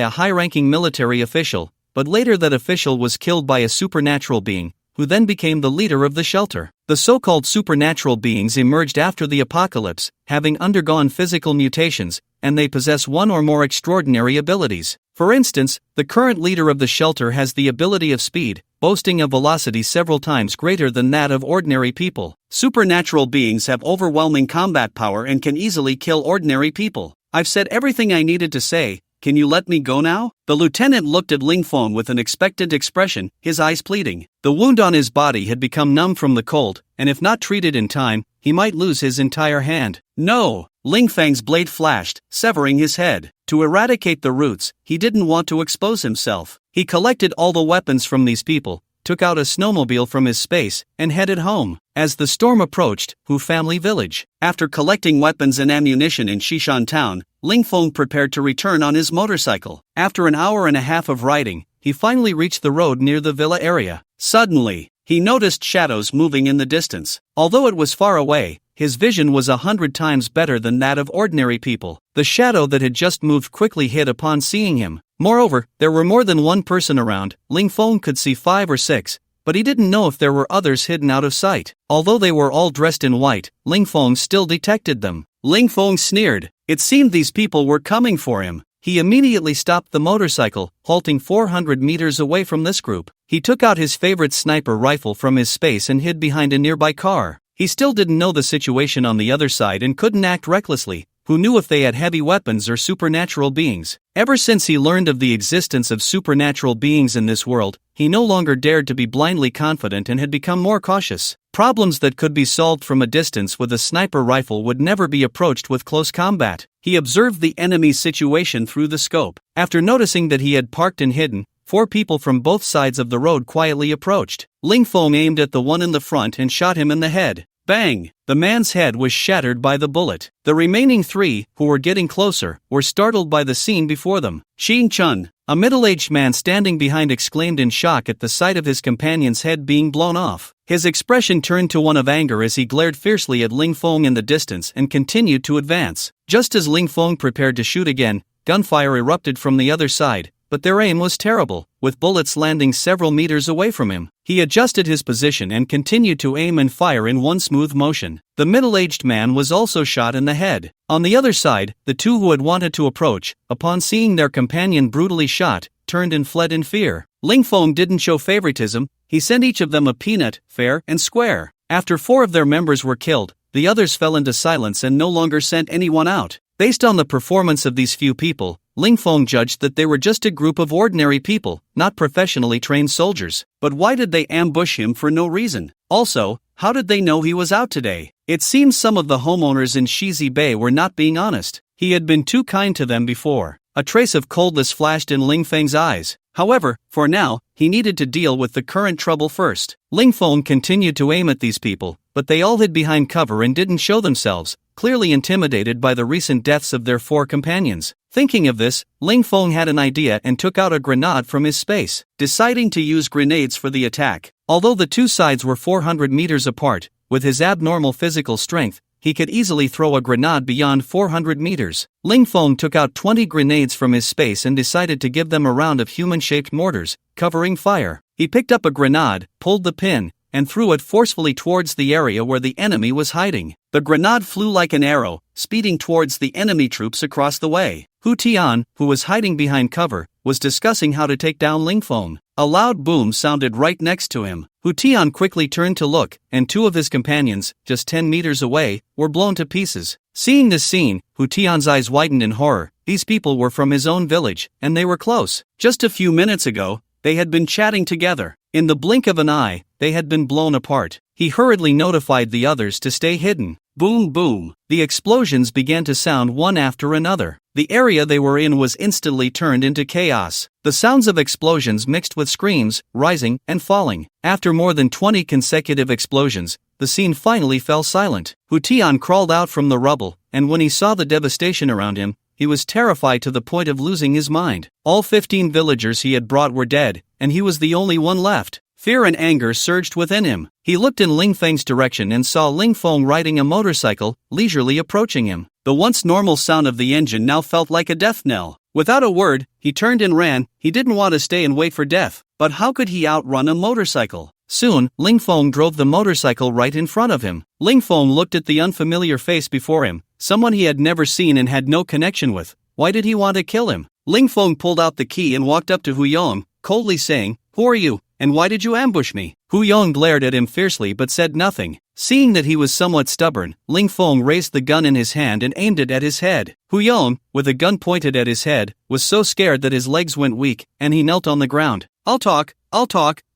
Speaker 1: a high-ranking military official, but later that official was killed by a supernatural being, who then became the leader of the shelter. The so-called supernatural beings emerged after the apocalypse, having undergone physical mutations, and they possess one or more extraordinary abilities. For instance, the current leader of the shelter has the ability of speed, boasting a velocity several times greater than that of ordinary people. Supernatural beings have overwhelming combat power and can easily kill ordinary people. I've said everything I needed to say. Can you let me go now? The lieutenant looked at Ling Feng with an expectant expression, his eyes pleading. The wound on his body had become numb from the cold, and if not treated in time, he might lose his entire hand. No! Ling Feng's blade flashed, severing his head. To eradicate the roots, he didn't want to expose himself. He collected all the weapons from these people, took out a snowmobile from his space, and headed home. As the storm approached, Hu family village. After collecting weapons and ammunition in Shishan town, Ling Feng prepared to return on his motorcycle. After an hour and a half of riding, he finally reached the road near the villa area. Suddenly, he noticed shadows moving in the distance. Although it was far away, his vision was 100 times better than that of ordinary people. The shadow that had just moved quickly hid upon seeing him. Moreover, there were more than one person around. Ling Feng could see 5 or 6, but he didn't know if there were others hidden out of sight. Although they were all dressed in white, Ling Feng still detected them. Ling Feng sneered. It seemed these people were coming for him. He immediately stopped the motorcycle, halting 400 meters away from this group. He took out his favorite sniper rifle from his space and hid behind a nearby car. He still didn't know the situation on the other side and couldn't act recklessly. Who knew if they had heavy weapons or supernatural beings? Ever since he learned of the existence of supernatural beings in this world, he no longer dared to be blindly confident and had become more cautious. Problems that could be solved from a distance with a sniper rifle would never be approached with close combat. He observed the enemy's situation through the scope. After noticing that he had parked and hidden, 4 people from both sides of the road quietly approached. Ling Feng aimed at the one in the front and shot him in the head. Bang! The man's head was shattered by the bullet. The remaining 3, who were getting closer, were startled by the scene before them. Xing Chun, a middle-aged man standing behind, exclaimed in shock at the sight of his companion's head being blown off. His expression turned to one of anger as he glared fiercely at Ling Feng in the distance and continued to advance. Just as Ling Feng prepared to shoot again, gunfire erupted from the other side, but their aim was terrible, with bullets landing several meters away from him. He adjusted his position and continued to aim and fire in one smooth motion. The middle-aged man was also shot in the head. On the other side, the 2 who had wanted to approach, upon seeing their companion brutally shot, turned and fled in fear. Ling Feng didn't show favoritism. He sent each of them a peanut, fair and square. After 4 of their members were killed, the others fell into silence and no longer sent anyone out. Based on the performance of these few people, Ling Feng judged that they were just a group of ordinary people, not professionally trained soldiers. But why did they ambush him for no reason? Also, how did they know he was out today? It seems some of the homeowners in Shizi Bay were not being honest. He had been too kind to them before. A trace of coldness flashed in Ling Feng's eyes. However, for now, he needed to deal with the current trouble first. Ling Feng continued to aim at these people, but they all hid behind cover and didn't show themselves, clearly intimidated by the recent deaths of their 4 companions. Thinking of this, Ling Feng had an idea and took out a grenade from his space, deciding to use grenades for the attack. Although the 2 sides were 400 meters apart, with his abnormal physical strength, he could easily throw a grenade beyond 400 meters. Ling Feng took out 20 grenades from his space and decided to give them a round of human-shaped mortars, covering fire. He picked up a grenade, pulled the pin, and threw it forcefully towards the area where the enemy was hiding. The grenade flew like an arrow, speeding towards the enemy troops across the way. Hu Tian, who was hiding behind cover, was discussing how to take down Ling Feng. A loud boom sounded right next to him. Hu Tian quickly turned to look, and 2 of his companions, just 10 meters away, were blown to pieces. Seeing this scene, Hu Tian's eyes widened in horror. These people were from his own village, and they were close. Just a few minutes ago, they had been chatting together. In the blink of an eye, they had been blown apart. He hurriedly notified the others to stay hidden. Boom boom. The explosions began to sound one after another. The area they were in was instantly turned into chaos. The sounds of explosions mixed with screams, rising and falling. After more than 20 consecutive explosions, the scene finally fell silent. Hu Tian crawled out from the rubble, and when he saw the devastation around him, he was terrified to the point of losing his mind. All 15 villagers he had brought were dead, and he was the only one left. Fear and anger surged within him. He looked in Ling Feng's direction and saw Ling Feng riding a motorcycle, leisurely approaching him. The once normal sound of the engine now felt like a death knell. Without a word, he turned and ran. He didn't want to stay and wait for death, but how could he outrun a motorcycle? Soon, Ling Feng drove the motorcycle right in front of him. Ling Feng looked at the unfamiliar face before him, someone he had never seen and had no connection with. Why did he want to kill him? Ling Feng pulled out the key and walked up to Hu Yong, coldly saying, "Who are you, and why did you ambush me?" Hu Yong glared at him fiercely but said nothing. Seeing that he was somewhat stubborn, Ling Feng raised the gun in his hand and aimed it at his head. Hu Yong, with a gun pointed at his head, was so scared that his legs went weak, and he knelt on the ground. I'll talk,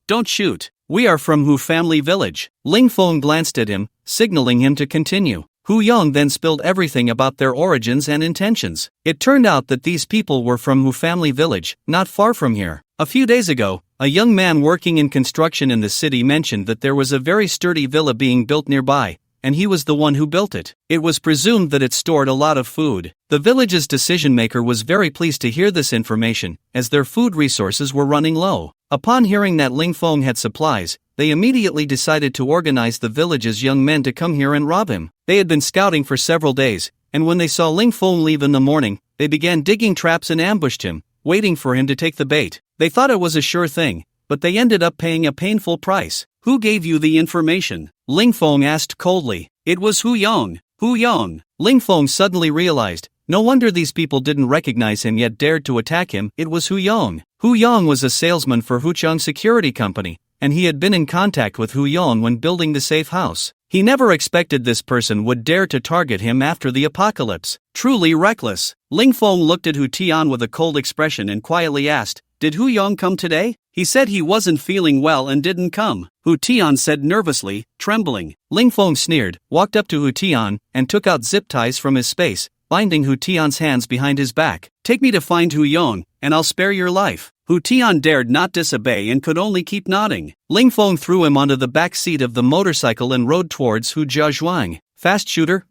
Speaker 1: don't shoot. We are from Hu family village." Ling Feng glanced at him, signaling him to continue. Hu Yong then spilled everything about their origins and intentions. It turned out that these people were from Hu family village, not far from here. A few days ago, a young man working in construction in the city mentioned that there was a very sturdy villa being built nearby, and he was the one who built it. It was presumed that it stored a lot of food. The village's decision-maker was very pleased to hear this information, as their food resources were running low. Upon hearing that Ling Feng had supplies, they immediately decided to organize the village's young men to come here and rob him. They had been scouting for several days, and when they saw Ling Feng leave in the morning, they began digging traps and ambushed him, waiting for him to take the bait. They thought it was a sure thing, but they ended up paying a painful price. "Who gave you the information?" Ling Feng asked coldly. "It was Hu Yong." Hu Yong. Ling Feng suddenly realized, no wonder these people didn't recognize him yet dared to attack him. It was Hu Yong. Hu Yong was a salesman for Huchang Security Company, and he had been in contact with Hu Yong when building the Safehouse. He never expected this person would dare to target him after the apocalypse. Truly reckless. Ling Feng looked at Hu Tian with a cold expression and quietly asked, "Did Hu Yong come today?" He said he wasn't feeling well and didn't come. Hu Tian said nervously, trembling. Ling Feng sneered, walked up to Hu Tian, and took out zip ties from his space, binding Hu Tian's hands behind his back. "Take me to find Hu Yong, and I'll spare your life." Hu Tian dared not disobey and could only keep nodding. Ling Feng threw him onto the back seat of the motorcycle and rode towards Hu Jiazhuang. Fast shooter,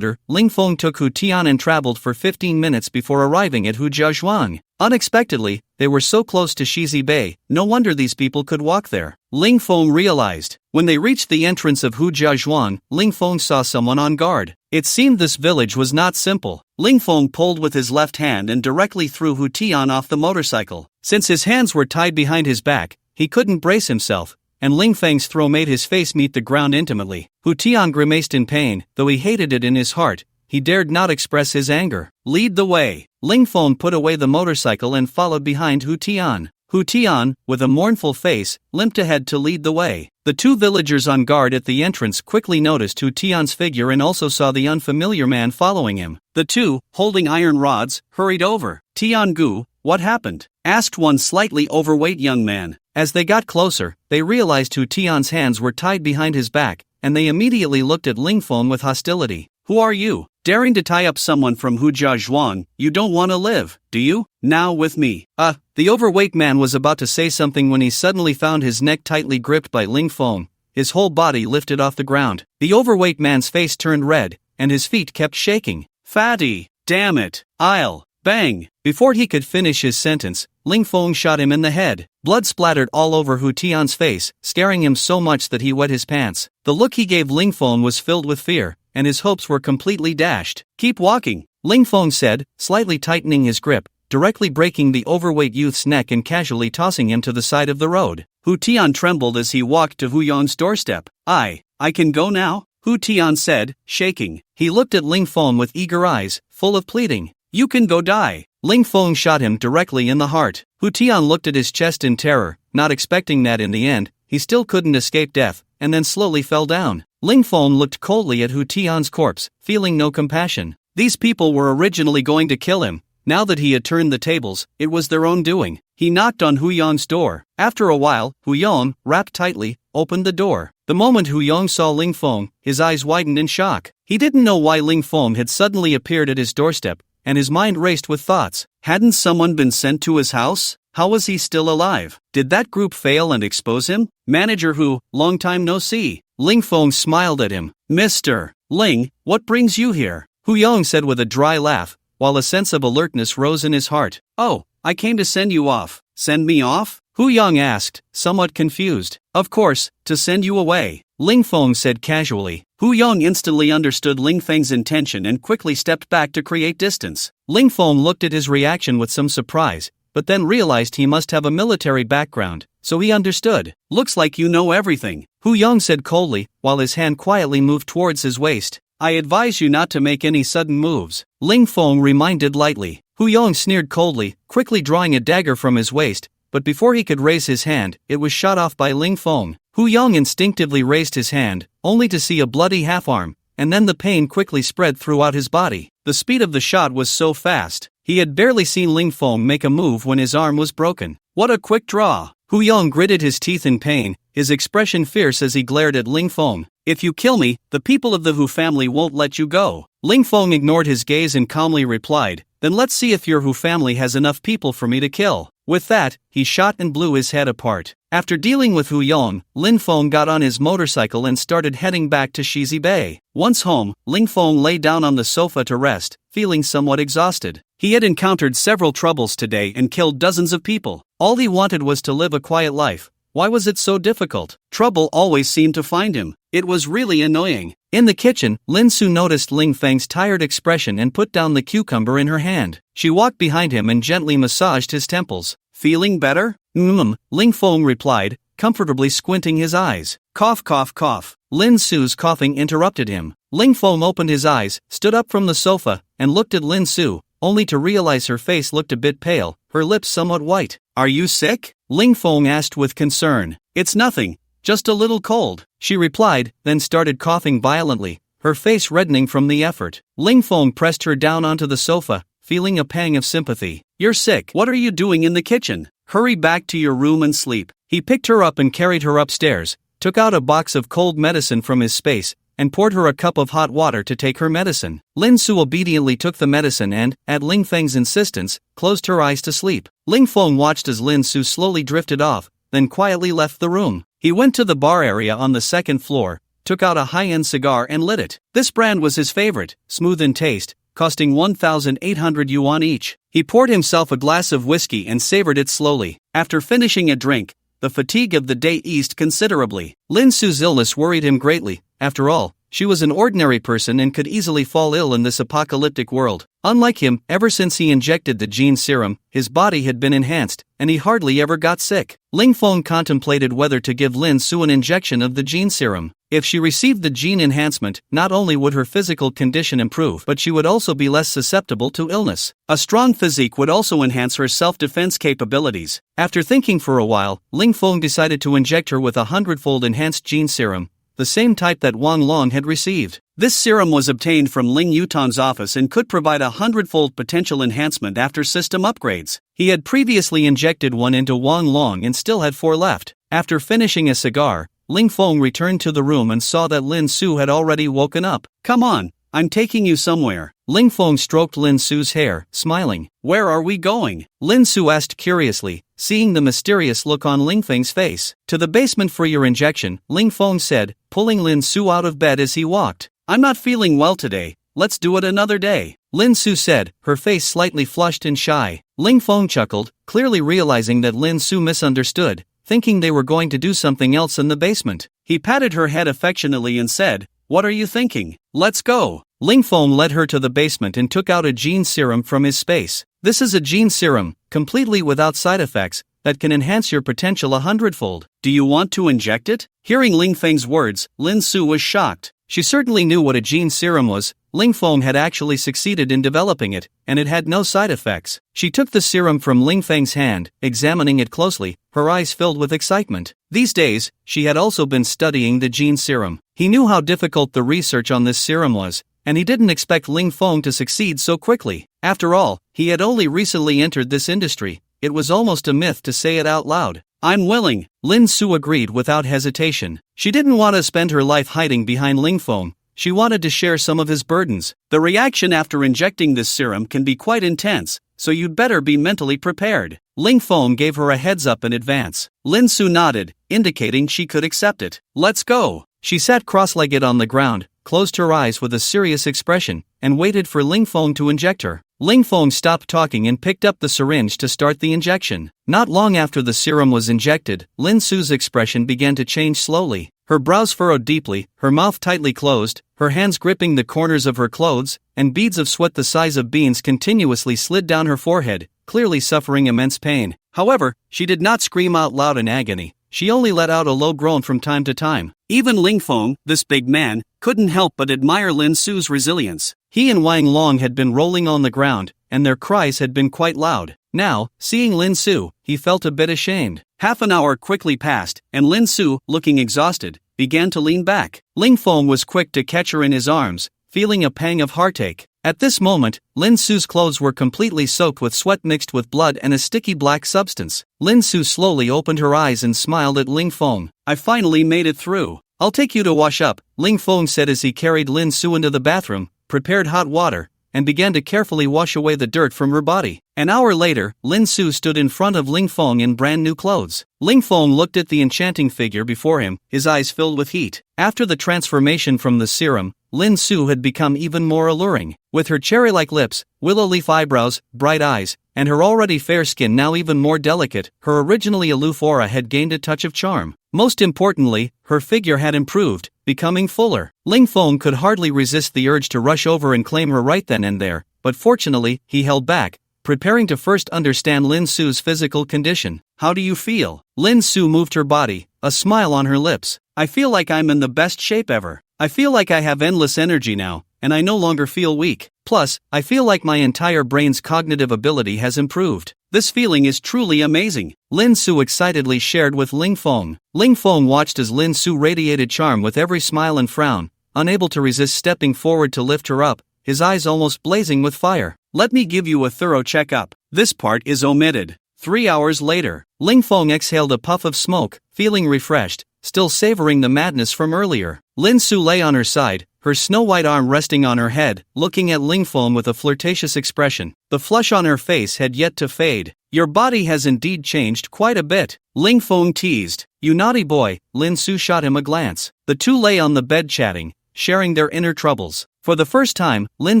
Speaker 1: Ling Feng took Hu Tian and traveled for 15 minutes before arriving at Hu Jiazhuang. Unexpectedly, they were so close to Shizi Bay, no wonder these people could walk there. Ling Feng realized. When they reached the entrance of Hu Jiazhuang, Ling Feng saw someone on guard. It seemed this village was not simple. Ling Feng pulled with his left hand and directly threw Hu Tian off the motorcycle. Since his hands were tied behind his back, he couldn't brace himself, and Ling Feng's throw made his face meet the ground intimately. Hu Tian grimaced in pain, though he hated it in his heart. He dared not express his anger. Lead the way. Ling Feng put away the motorcycle and followed behind Hu Tian. Hu Tian, with a mournful face, limped ahead to lead the way. The two villagers on guard at the entrance quickly noticed Hu Tian's figure and also saw the unfamiliar man following him. The two, holding iron rods, hurried over. Tian Gu, what happened? Asked one slightly overweight young man. As they got closer, they realized Hu Tian's hands were tied behind his back, and they immediately looked at Ling Feng with hostility. Who are you? Daring to tie up someone from Hu Jiazhuang, you don't want to live, do you? Now with me. The overweight man was about to say something when he suddenly found his neck tightly gripped by Ling Feng. His whole body lifted off the ground. The overweight man's face turned red, and his feet kept shaking. Fatty, damn it, I'll. Bang! Before he could finish his sentence, Ling Feng shot him in the head. Blood splattered all over Hu Tian's face, scaring him so much that he wet his pants. The look he gave Ling Feng was filled with fear, and his hopes were completely dashed. Keep walking, Ling Feng said, slightly tightening his grip, directly breaking the overweight youth's neck and casually tossing him to the side of the road. Hu Tian trembled as he walked to Hu Yong's doorstep. I can go now? Hu Tian said, shaking. He looked at Ling Feng with eager eyes, full of pleading. You can go die. Ling Feng shot him directly in the heart. Hu Tian looked at his chest in terror, not expecting that in the end, he still couldn't escape death, and then slowly fell down. Ling Feng looked coldly at Hu Tian's corpse, feeling no compassion. These people were originally going to kill him. Now that he had turned the tables, it was their own doing. He knocked on Hu Yong's door. After a while, Hu Yong, wrapped tightly, opened the door. The moment Hu Yong saw Ling Feng, his eyes widened in shock. He didn't know why Ling Feng had suddenly appeared at his doorstep, and his mind raced with thoughts. Hadn't someone been sent to his house? How was he still alive? Did that group fail and expose him? Manager Hu, long time no see. Ling Feng smiled at him. Mr. Ling, what brings you here? Hu Yong said with a dry laugh, while a sense of alertness rose in his heart. Oh, I came to send you off. Send me off? Hu Yong asked, somewhat confused. Of course, to send you away, Ling Feng said casually. Hu Yong instantly understood Ling Feng's intention and quickly stepped back to create distance. Ling Feng looked at his reaction with some surprise, but then realized he must have a military background, so he understood. Looks like you know everything, Hu Yong said coldly, while his hand quietly moved towards his waist. I advise you not to make any sudden moves, Ling Feng reminded lightly. Hu Yong sneered coldly, quickly drawing a dagger from his waist, but before he could raise his hand, it was shot off by Ling Feng. Hu Yong instinctively raised his hand, only to see a bloody half-arm, and then the pain quickly spread throughout his body. The speed of the shot was so fast, he had barely seen Ling Feng make a move when his arm was broken. What a quick draw! Hu Yong gritted his teeth in pain, his expression fierce as he glared at Ling Feng. If you kill me, the people of the Hu family won't let you go. Ling Feng ignored his gaze and calmly replied, then let's see if your Hu family has enough people for me to kill. With that, he shot and blew his head apart. After dealing with Hu Yong, Ling Feng got on his motorcycle and started heading back to Shizi Bay. Once home, Ling Feng lay down on the sofa to rest, feeling somewhat exhausted. He had encountered several troubles today and killed dozens of people. All he wanted was to live a quiet life. Why was it so difficult? Trouble always seemed to find him. It was really annoying. In the kitchen, Lin Su noticed Ling Feng's tired expression and put down the cucumber in her hand. She walked behind him and gently massaged his temples. Feeling better? Ling Feng replied, comfortably squinting his eyes. Cough cough cough. Lin Su's coughing interrupted him. Ling Feng opened his eyes, stood up from the sofa, and looked at Lin Su, only to realize her face looked a bit pale, her lips somewhat white. Are you sick? Ling Feng asked with concern. It's nothing, just a little cold, she replied, then started coughing violently, her face reddening from the effort. Ling Feng pressed her down onto the sofa, feeling a pang of sympathy. You're sick. What are you doing in the kitchen? Hurry back to your room and sleep. He picked her up and carried her upstairs, took out a box of cold medicine from his space, and poured her a cup of hot water to take her medicine. Lin Su obediently took the medicine and, at Ling Feng's insistence, closed her eyes to sleep. Ling Feng watched as Lin Su slowly drifted off, then quietly left the room. He went to the bar area on the second floor, took out a high-end cigar and lit it. This brand was his favorite, smooth in taste, costing 1,800 yuan each. He poured himself a glass of whiskey and savored it slowly. After finishing a drink, the fatigue of the day eased considerably. Lin Su's illness worried him greatly. After all, she was an ordinary person and could easily fall ill in this apocalyptic world. Unlike him, ever since he injected the gene serum, his body had been enhanced, and he hardly ever got sick. Ling Feng contemplated whether to give Lin Su an injection of the gene serum. If she received the gene enhancement, not only would her physical condition improve, but she would also be less susceptible to illness. A strong physique would also enhance her self-defense capabilities. After thinking for a while, Ling Feng decided to inject her with a 100-fold enhanced gene serum, the same type that Wang Long had received. This serum was obtained from Ling Yutang's office and could provide a 100-fold potential enhancement after system upgrades. He had previously injected one into Wang Long and still had 4 left. After finishing a cigar, Ling Feng returned to the room and saw that Lin Su had already woken up. "Come on, I'm taking you somewhere." Ling Feng stroked Lin Su's hair, smiling. "Where are we going?" Lin Su asked curiously, seeing the mysterious look on Ling Feng's face. "To the basement for your injection," Ling Feng said, pulling Lin Su out of bed as he walked. "I'm not feeling well today, let's do it another day," Lin Su said, her face slightly flushed and shy. Ling Feng chuckled, clearly realizing that Lin Su misunderstood, thinking they were going to do something else in the basement. He patted her head affectionately and said, "What are you thinking? Let's go." Ling Feng led her to the basement and took out a gene serum from his space. This is a gene serum, completely without side effects, that can enhance your potential 100-fold. "Do you want to inject it?" Hearing Ling Feng's words, Lin Su was shocked. She certainly knew what a gene serum was. Ling Feng had actually succeeded in developing it, and it had no side effects. She took the serum from Ling Feng's hand, examining it closely, her eyes filled with excitement. These days, she had also been studying the gene serum. He knew how difficult the research on this serum was, and he didn't expect Ling Feng to succeed so quickly. After all, he had only recently entered this industry. It was almost a myth to say it out loud. "I'm willing," Lin Su agreed without hesitation. She didn't want to spend her life hiding behind Ling Feng. She wanted to share some of his burdens. "The reaction after injecting this serum can be quite intense, so you'd better be mentally prepared." Ling Feng gave her a heads up in advance. Lin Su nodded, indicating she could accept it. "Let's go." She sat cross-legged on the ground, closed her eyes with a serious expression, and waited for Ling Feng to inject her. Ling Feng stopped talking and picked up the syringe to start the injection. Not long after the serum was injected, Lin Su's expression began to change slowly. Her brows furrowed deeply, her mouth tightly closed, her hands gripping the corners of her clothes, and beads of sweat the size of beans continuously slid down her forehead, clearly suffering immense pain. However, she did not scream out loud in agony. She only let out a low groan from time to time. Even Ling Feng, this big man, couldn't help but admire Lin Su's resilience. He and Wang Long had been rolling on the ground, and their cries had been quite loud. Now, seeing Lin Su, he felt a bit ashamed. Half an hour quickly passed, and Lin Su, looking exhausted, began to lean back. Ling Feng was quick to catch her in his arms, feeling a pang of heartache. At this moment, Lin Su's clothes were completely soaked with sweat mixed with blood and a sticky black substance. Lin Su slowly opened her eyes and smiled at Ling Feng. "I finally made it through. I'll take you to wash up," Ling Feng said as he carried Lin Su into the bathroom, prepared hot water, and began to carefully wash away the dirt from her body. An hour later, Lin Su stood in front of Ling Feng in brand new clothes. Ling Feng looked at the enchanting figure before him, his eyes filled with heat. After the transformation from the serum, Lin Su had become even more alluring. With her cherry-like lips, willow leaf eyebrows, bright eyes, and her already fair skin now even more delicate, her originally aloof aura had gained a touch of charm. Most importantly, her figure had improved, becoming fuller. Ling Feng could hardly resist the urge to rush over and claim her right then and there, but fortunately, he held back, preparing to first understand Lin Su's physical condition. "How do you feel?" Lin Su moved her body, a smile on her lips. "I feel like I'm in the best shape ever. I feel like I have endless energy now, and I no longer feel weak. Plus, I feel like my entire brain's cognitive ability has improved. This feeling is truly amazing," Lin Su excitedly shared with Ling Feng. Ling Feng watched as Lin Su radiated charm with every smile and frown, unable to resist stepping forward to lift her up, his eyes almost blazing with fire. "Let me give you a thorough checkup. This part is omitted." 3 hours later, Ling Feng exhaled a puff of smoke, feeling refreshed, still savoring the madness from earlier. Lin Su lay on her side, her snow-white arm resting on her head, looking at Ling Feng with a flirtatious expression. The flush on her face had yet to fade. "Your body has indeed changed quite a bit," Ling Feng teased. "You naughty boy," Lin Su shot him a glance. The two lay on the bed chatting, sharing their inner troubles. For the first time, Lin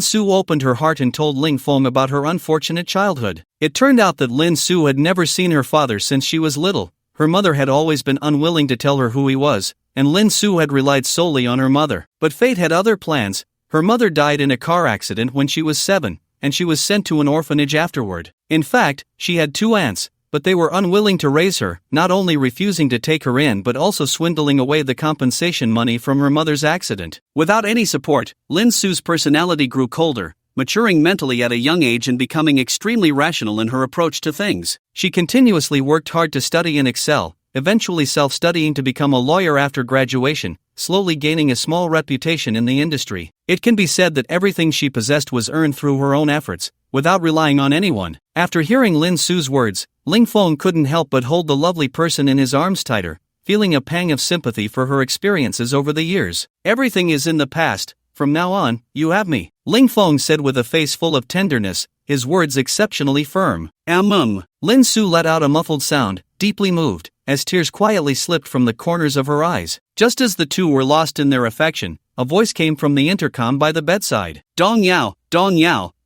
Speaker 1: Su opened her heart and told Ling Feng about her unfortunate childhood. It turned out that Lin Su had never seen her father since she was little. Her mother had always been unwilling to tell her who he was, and Lin Su had relied solely on her mother. But fate had other plans. Her mother died in a car accident when she was 7, and she was sent to an orphanage afterward. In fact, she had 2 aunts, but they were unwilling to raise her, not only refusing to take her in but also swindling away the compensation money from her mother's accident. Without any support, Lin Su's personality grew colder, maturing mentally at a young age and becoming extremely rational in her approach to things. She continuously worked hard to study and excel, eventually self-studying to become a lawyer after graduation, slowly gaining a small reputation in the industry. It can be said that everything she possessed was earned through her own efforts, without relying on anyone. After hearing Lin Su's words, Ling Feng couldn't help but hold the lovely person in his arms tighter, feeling a pang of sympathy for her experiences over the years. "Everything is in the past. From now on, you have me," Ling Feng said with a face full of tenderness, his words exceptionally firm. Lin Su let out a muffled sound, deeply moved, as tears quietly slipped from the corners of her eyes. Just as the two were lost in their affection, a voice came from the intercom by the bedside. Dong Yao,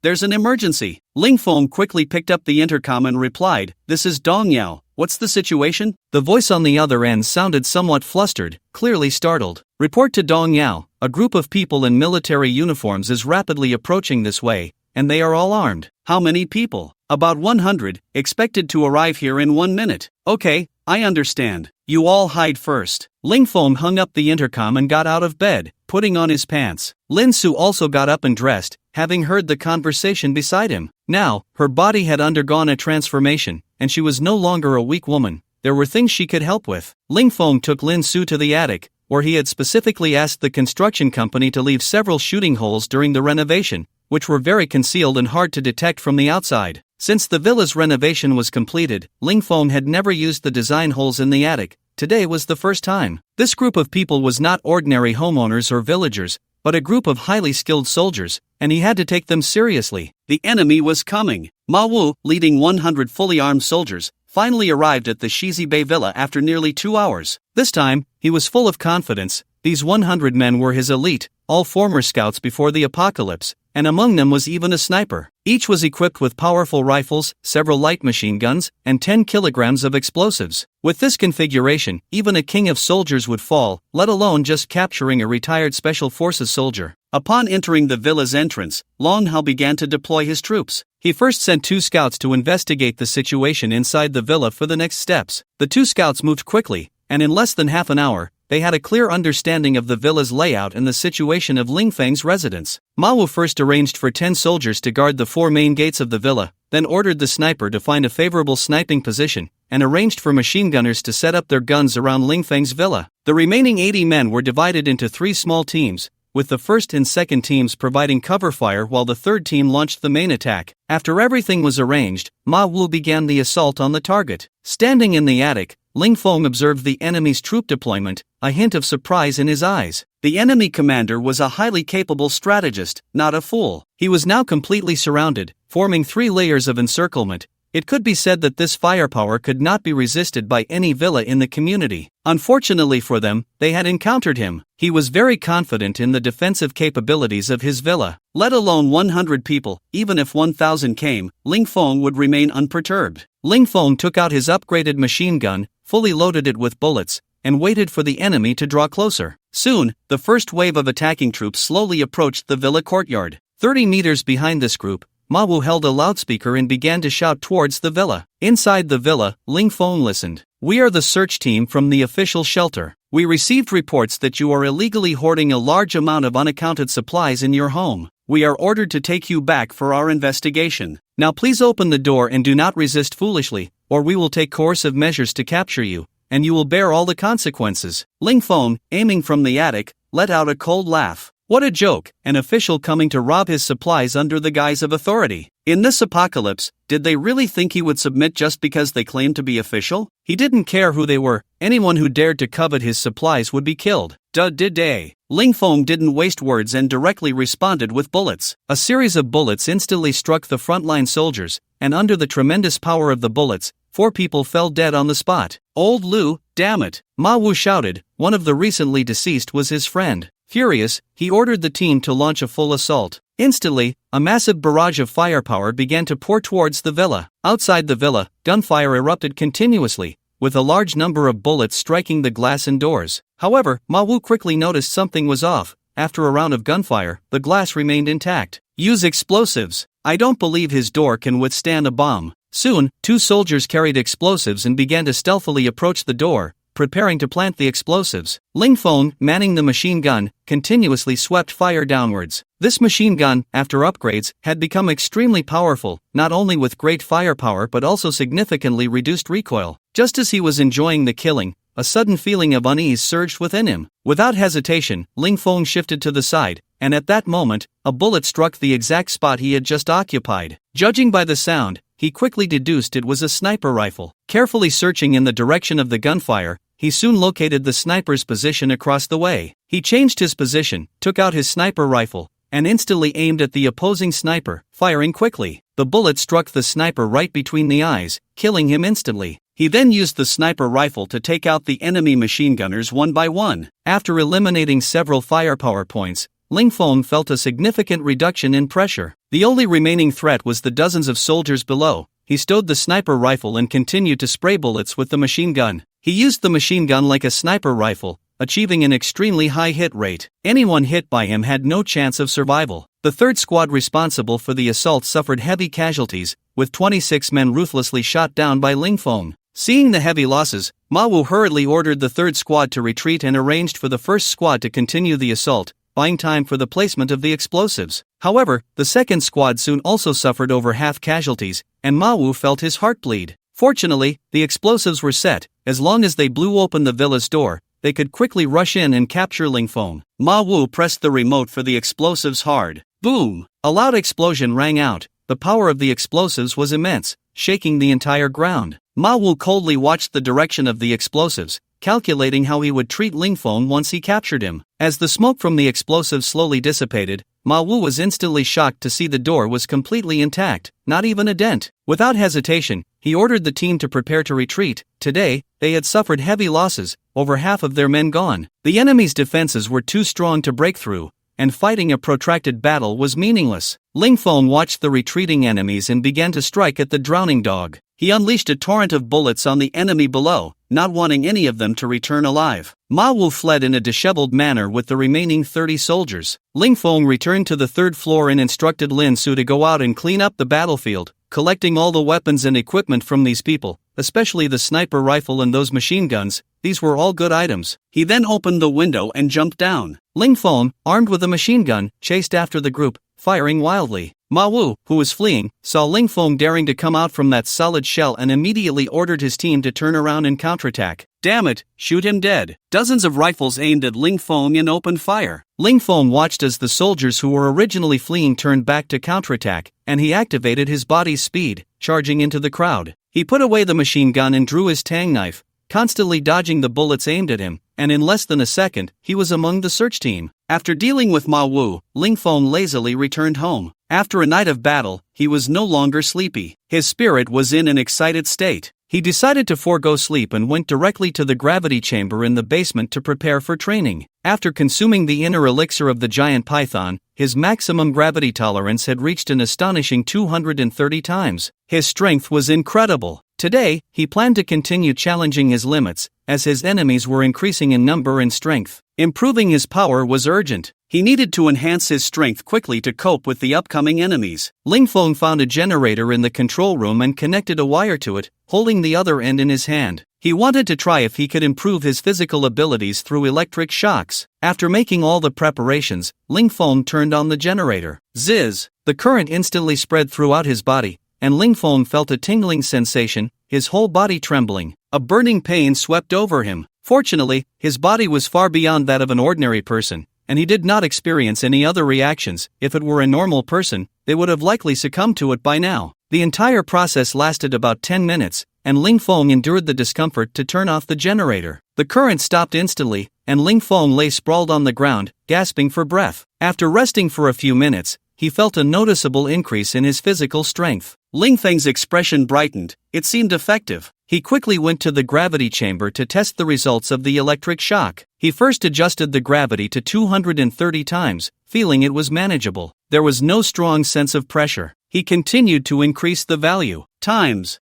Speaker 1: there's an emergency." Ling Feng quickly picked up the intercom and replied, "This is Dong Yao. What's the situation?" The voice on the other end sounded somewhat flustered, clearly startled. "Report to Dong Yao. A group of people in military uniforms is rapidly approaching this way, and they are all armed." "How many people?" "About 100, expected to arrive here in 1 minute." "Okay, I understand. You all hide first." Ling Feng hung up the intercom and got out of bed, putting on his pants. Lin Su also got up and dressed, having heard the conversation beside him. Now, her body had undergone a transformation, and she was no longer a weak woman. There were things she could help with. Ling Feng took Lin Su to the attic, where he had specifically asked the construction company to leave several shooting holes during the renovation, which were very concealed and hard to detect from the outside. Since the villa's renovation was completed, Ling Feng had never used the design holes in the attic. Today was the first time. This group of people was not ordinary homeowners or villagers, but a group of highly skilled soldiers, and he had to take them seriously. The enemy was coming. Ma Wu, leading 100 fully armed soldiers, finally arrived at the Shizi Bay Villa after nearly 2 hours. This time, he was full of confidence. These 100 men were his elite, all former scouts before the apocalypse, and among them was even a sniper. Each was equipped with powerful rifles, several light machine guns, and 10 kilograms of explosives. With this configuration, even a king of soldiers would fall, let alone just capturing a retired special forces soldier. Upon entering the villa's entrance, Long Hao began to deploy his troops. He first sent 2 scouts to investigate the situation inside the villa for the next steps. The 2 scouts moved quickly, and in less than half an hour, they had a clear understanding of the villa's layout and the situation of Ling Feng's residence. Ma Wu first arranged for 10 soldiers to guard the 4 main gates of the villa, then ordered the sniper to find a favorable sniping position, and arranged for machine gunners to set up their guns around Ling Feng's villa. The remaining 80 men were divided into 3 small teams, with the first and second teams providing cover fire while the third team launched the main attack. After everything was arranged, Ma Wu began the assault on the target. Standing in the attic, Ling Feng observed the enemy's troop deployment, a hint of surprise in his eyes. The enemy commander was a highly capable strategist, not a fool. He was now completely surrounded, forming 3 layers of encirclement. It could be said that this firepower could not be resisted by any villa in the community. Unfortunately for them, they had encountered him. He was very confident in the defensive capabilities of his villa. Let alone 100 people, even if 1,000 came, Ling Feng would remain unperturbed. Ling Feng took out his upgraded machine gun, fully loaded it with bullets, and waited for the enemy to draw closer. Soon, the first wave of attacking troops slowly approached the villa courtyard. 30 meters behind this group, Ma Wu held a loudspeaker and began to shout towards the villa. Inside the villa, Ling Feng listened. "We are the search team from the official shelter. We received reports that you are illegally hoarding a large amount of unaccounted supplies in your home. We are ordered to take you back for our investigation. Now please open the door and do not resist foolishly, or we will take coercive measures to capture you, and you will bear all the consequences." Ling Feng, aiming from the attic, let out a cold laugh. What a joke, an official coming to rob his supplies under the guise of authority. In this apocalypse, did they really think he would submit just because they claimed to be official? He didn't care who they were, anyone who dared to covet his supplies would be killed. Did they? Lingfeng didn't waste words and directly responded with bullets. A series of bullets instantly struck the frontline soldiers, and under the tremendous power of the bullets, 4 people fell dead on the spot. Old Lu, damn it! Ma Wu shouted. One of the recently deceased was his friend. Furious, he ordered the team to launch a full assault. Instantly, a massive barrage of firepower began to pour towards the villa. Outside the villa, gunfire erupted continuously, with a large number of bullets striking the glass and doors. However, Ma Wu quickly noticed something was off. After a round of gunfire, the glass remained intact. Use explosives. I don't believe his door can withstand a bomb. Soon, 2 soldiers carried explosives and began to stealthily approach the door, preparing to plant the explosives. Lingfeng, manning the machine gun, continuously swept fire downwards. This machine gun, after upgrades, had become extremely powerful, not only with great firepower but also significantly reduced recoil. Just as he was enjoying the killing, a sudden feeling of unease surged within him. Without hesitation, Lingfeng shifted to the side, and at that moment, a bullet struck the exact spot he had just occupied. Judging by the sound, he quickly deduced it was a sniper rifle. Carefully searching in the direction of the gunfire, he soon located the sniper's position across the way. He changed his position, took out his sniper rifle, and instantly aimed at the opposing sniper, firing quickly. The bullet struck the sniper right between the eyes, killing him instantly. He then used the sniper rifle to take out the enemy machine gunners one by one. After eliminating several firepower points, Lingfeng felt a significant reduction in pressure. The only remaining threat was the dozens of soldiers below. He stowed the sniper rifle and continued to spray bullets with the machine gun. He used the machine gun like a sniper rifle, achieving an extremely high hit rate. Anyone hit by him had no chance of survival. The third squad responsible for the assault suffered heavy casualties, with 26 men ruthlessly shot down by Lingfeng. Seeing the heavy losses, Ma Wu hurriedly ordered the third squad to retreat and arranged for the first squad to continue the assault, buying time for the placement of the explosives. However, the second squad soon also suffered over half casualties, and Ma Wu felt his heart bleed. Fortunately, the explosives were set. As long as they blew open the villa's door, they could quickly rush in and capture Lingfeng. Ma Wu pressed the remote for the explosives hard. Boom! A loud explosion rang out. The power of the explosives was immense, shaking the entire ground. Ma Wu coldly watched the direction of the explosives, calculating how he would treat Lingfeng once he captured him. As the smoke from the explosives slowly dissipated, Ma Wu was instantly shocked to see the door was completely intact, not even a dent. Without hesitation, he ordered the team to prepare to retreat. Today, they had suffered heavy losses, over half of their men gone. The enemy's defenses were too strong to break through, and fighting a protracted battle was meaningless. Lingfeng watched the retreating enemies and began to strike at the drowning dog. He unleashed a torrent of bullets on the enemy below, not wanting any of them to return alive. Ma Wu fled in a disheveled manner with the remaining 30 soldiers. Lingfeng returned to the third floor and instructed Lin Su to go out and clean up the battlefield, collecting all the weapons and equipment from these people, especially the sniper rifle and those machine guns. These were all good items. He then opened the window and jumped down. Lingfeng, armed with a machine gun, chased after the group, firing wildly. Ma Wu, who was fleeing, saw Lingfeng daring to come out from that solid shell and immediately ordered his team to turn around and counterattack. Damn it, shoot him dead. Dozens of rifles aimed at Lingfeng and opened fire. Lingfeng watched as the soldiers who were originally fleeing turned back to counterattack, and he activated his body's speed, charging into the crowd. He put away the machine gun and drew his tang knife, constantly dodging the bullets aimed at him, and in less than a second, he was among the search team. After dealing with Ma Wu, Lingfeng lazily returned home. After a night of battle, he was no longer sleepy. His spirit was in an excited state. He decided to forego sleep and went directly to the gravity chamber in the basement to prepare for training. After consuming the inner elixir of the giant python, his maximum gravity tolerance had reached an astonishing 230 times. His strength was incredible. Today, he planned to continue challenging his limits, as his enemies were increasing in number and strength. Improving his power was urgent. He needed to enhance his strength quickly to cope with the upcoming enemies. Lingfeng found a generator in the control room and connected a wire to it, holding the other end in his hand. He wanted to try if he could improve his physical abilities through electric shocks. After making all the preparations, Lingfeng turned on the generator. Zizz! The current instantly spread throughout his body, and Lingfeng felt a tingling sensation, his whole body trembling. A burning pain swept over him. Fortunately, his body was far beyond that of an ordinary person, and he did not experience any other reactions. If it were a normal person, they would have likely succumbed to it by now. The entire process lasted about 10 minutes, and Ling Feng endured the discomfort to turn off the generator. The current stopped instantly, and Ling Feng lay sprawled on the ground, gasping for breath. After resting for a few minutes, he felt a noticeable increase in his physical strength. Ling Feng's expression brightened. It seemed effective. He quickly went to the gravity chamber to test the results of the electric shock. He first adjusted the gravity to 230 times, feeling it was manageable. There was no strong sense of pressure. He continued to increase the value. Times.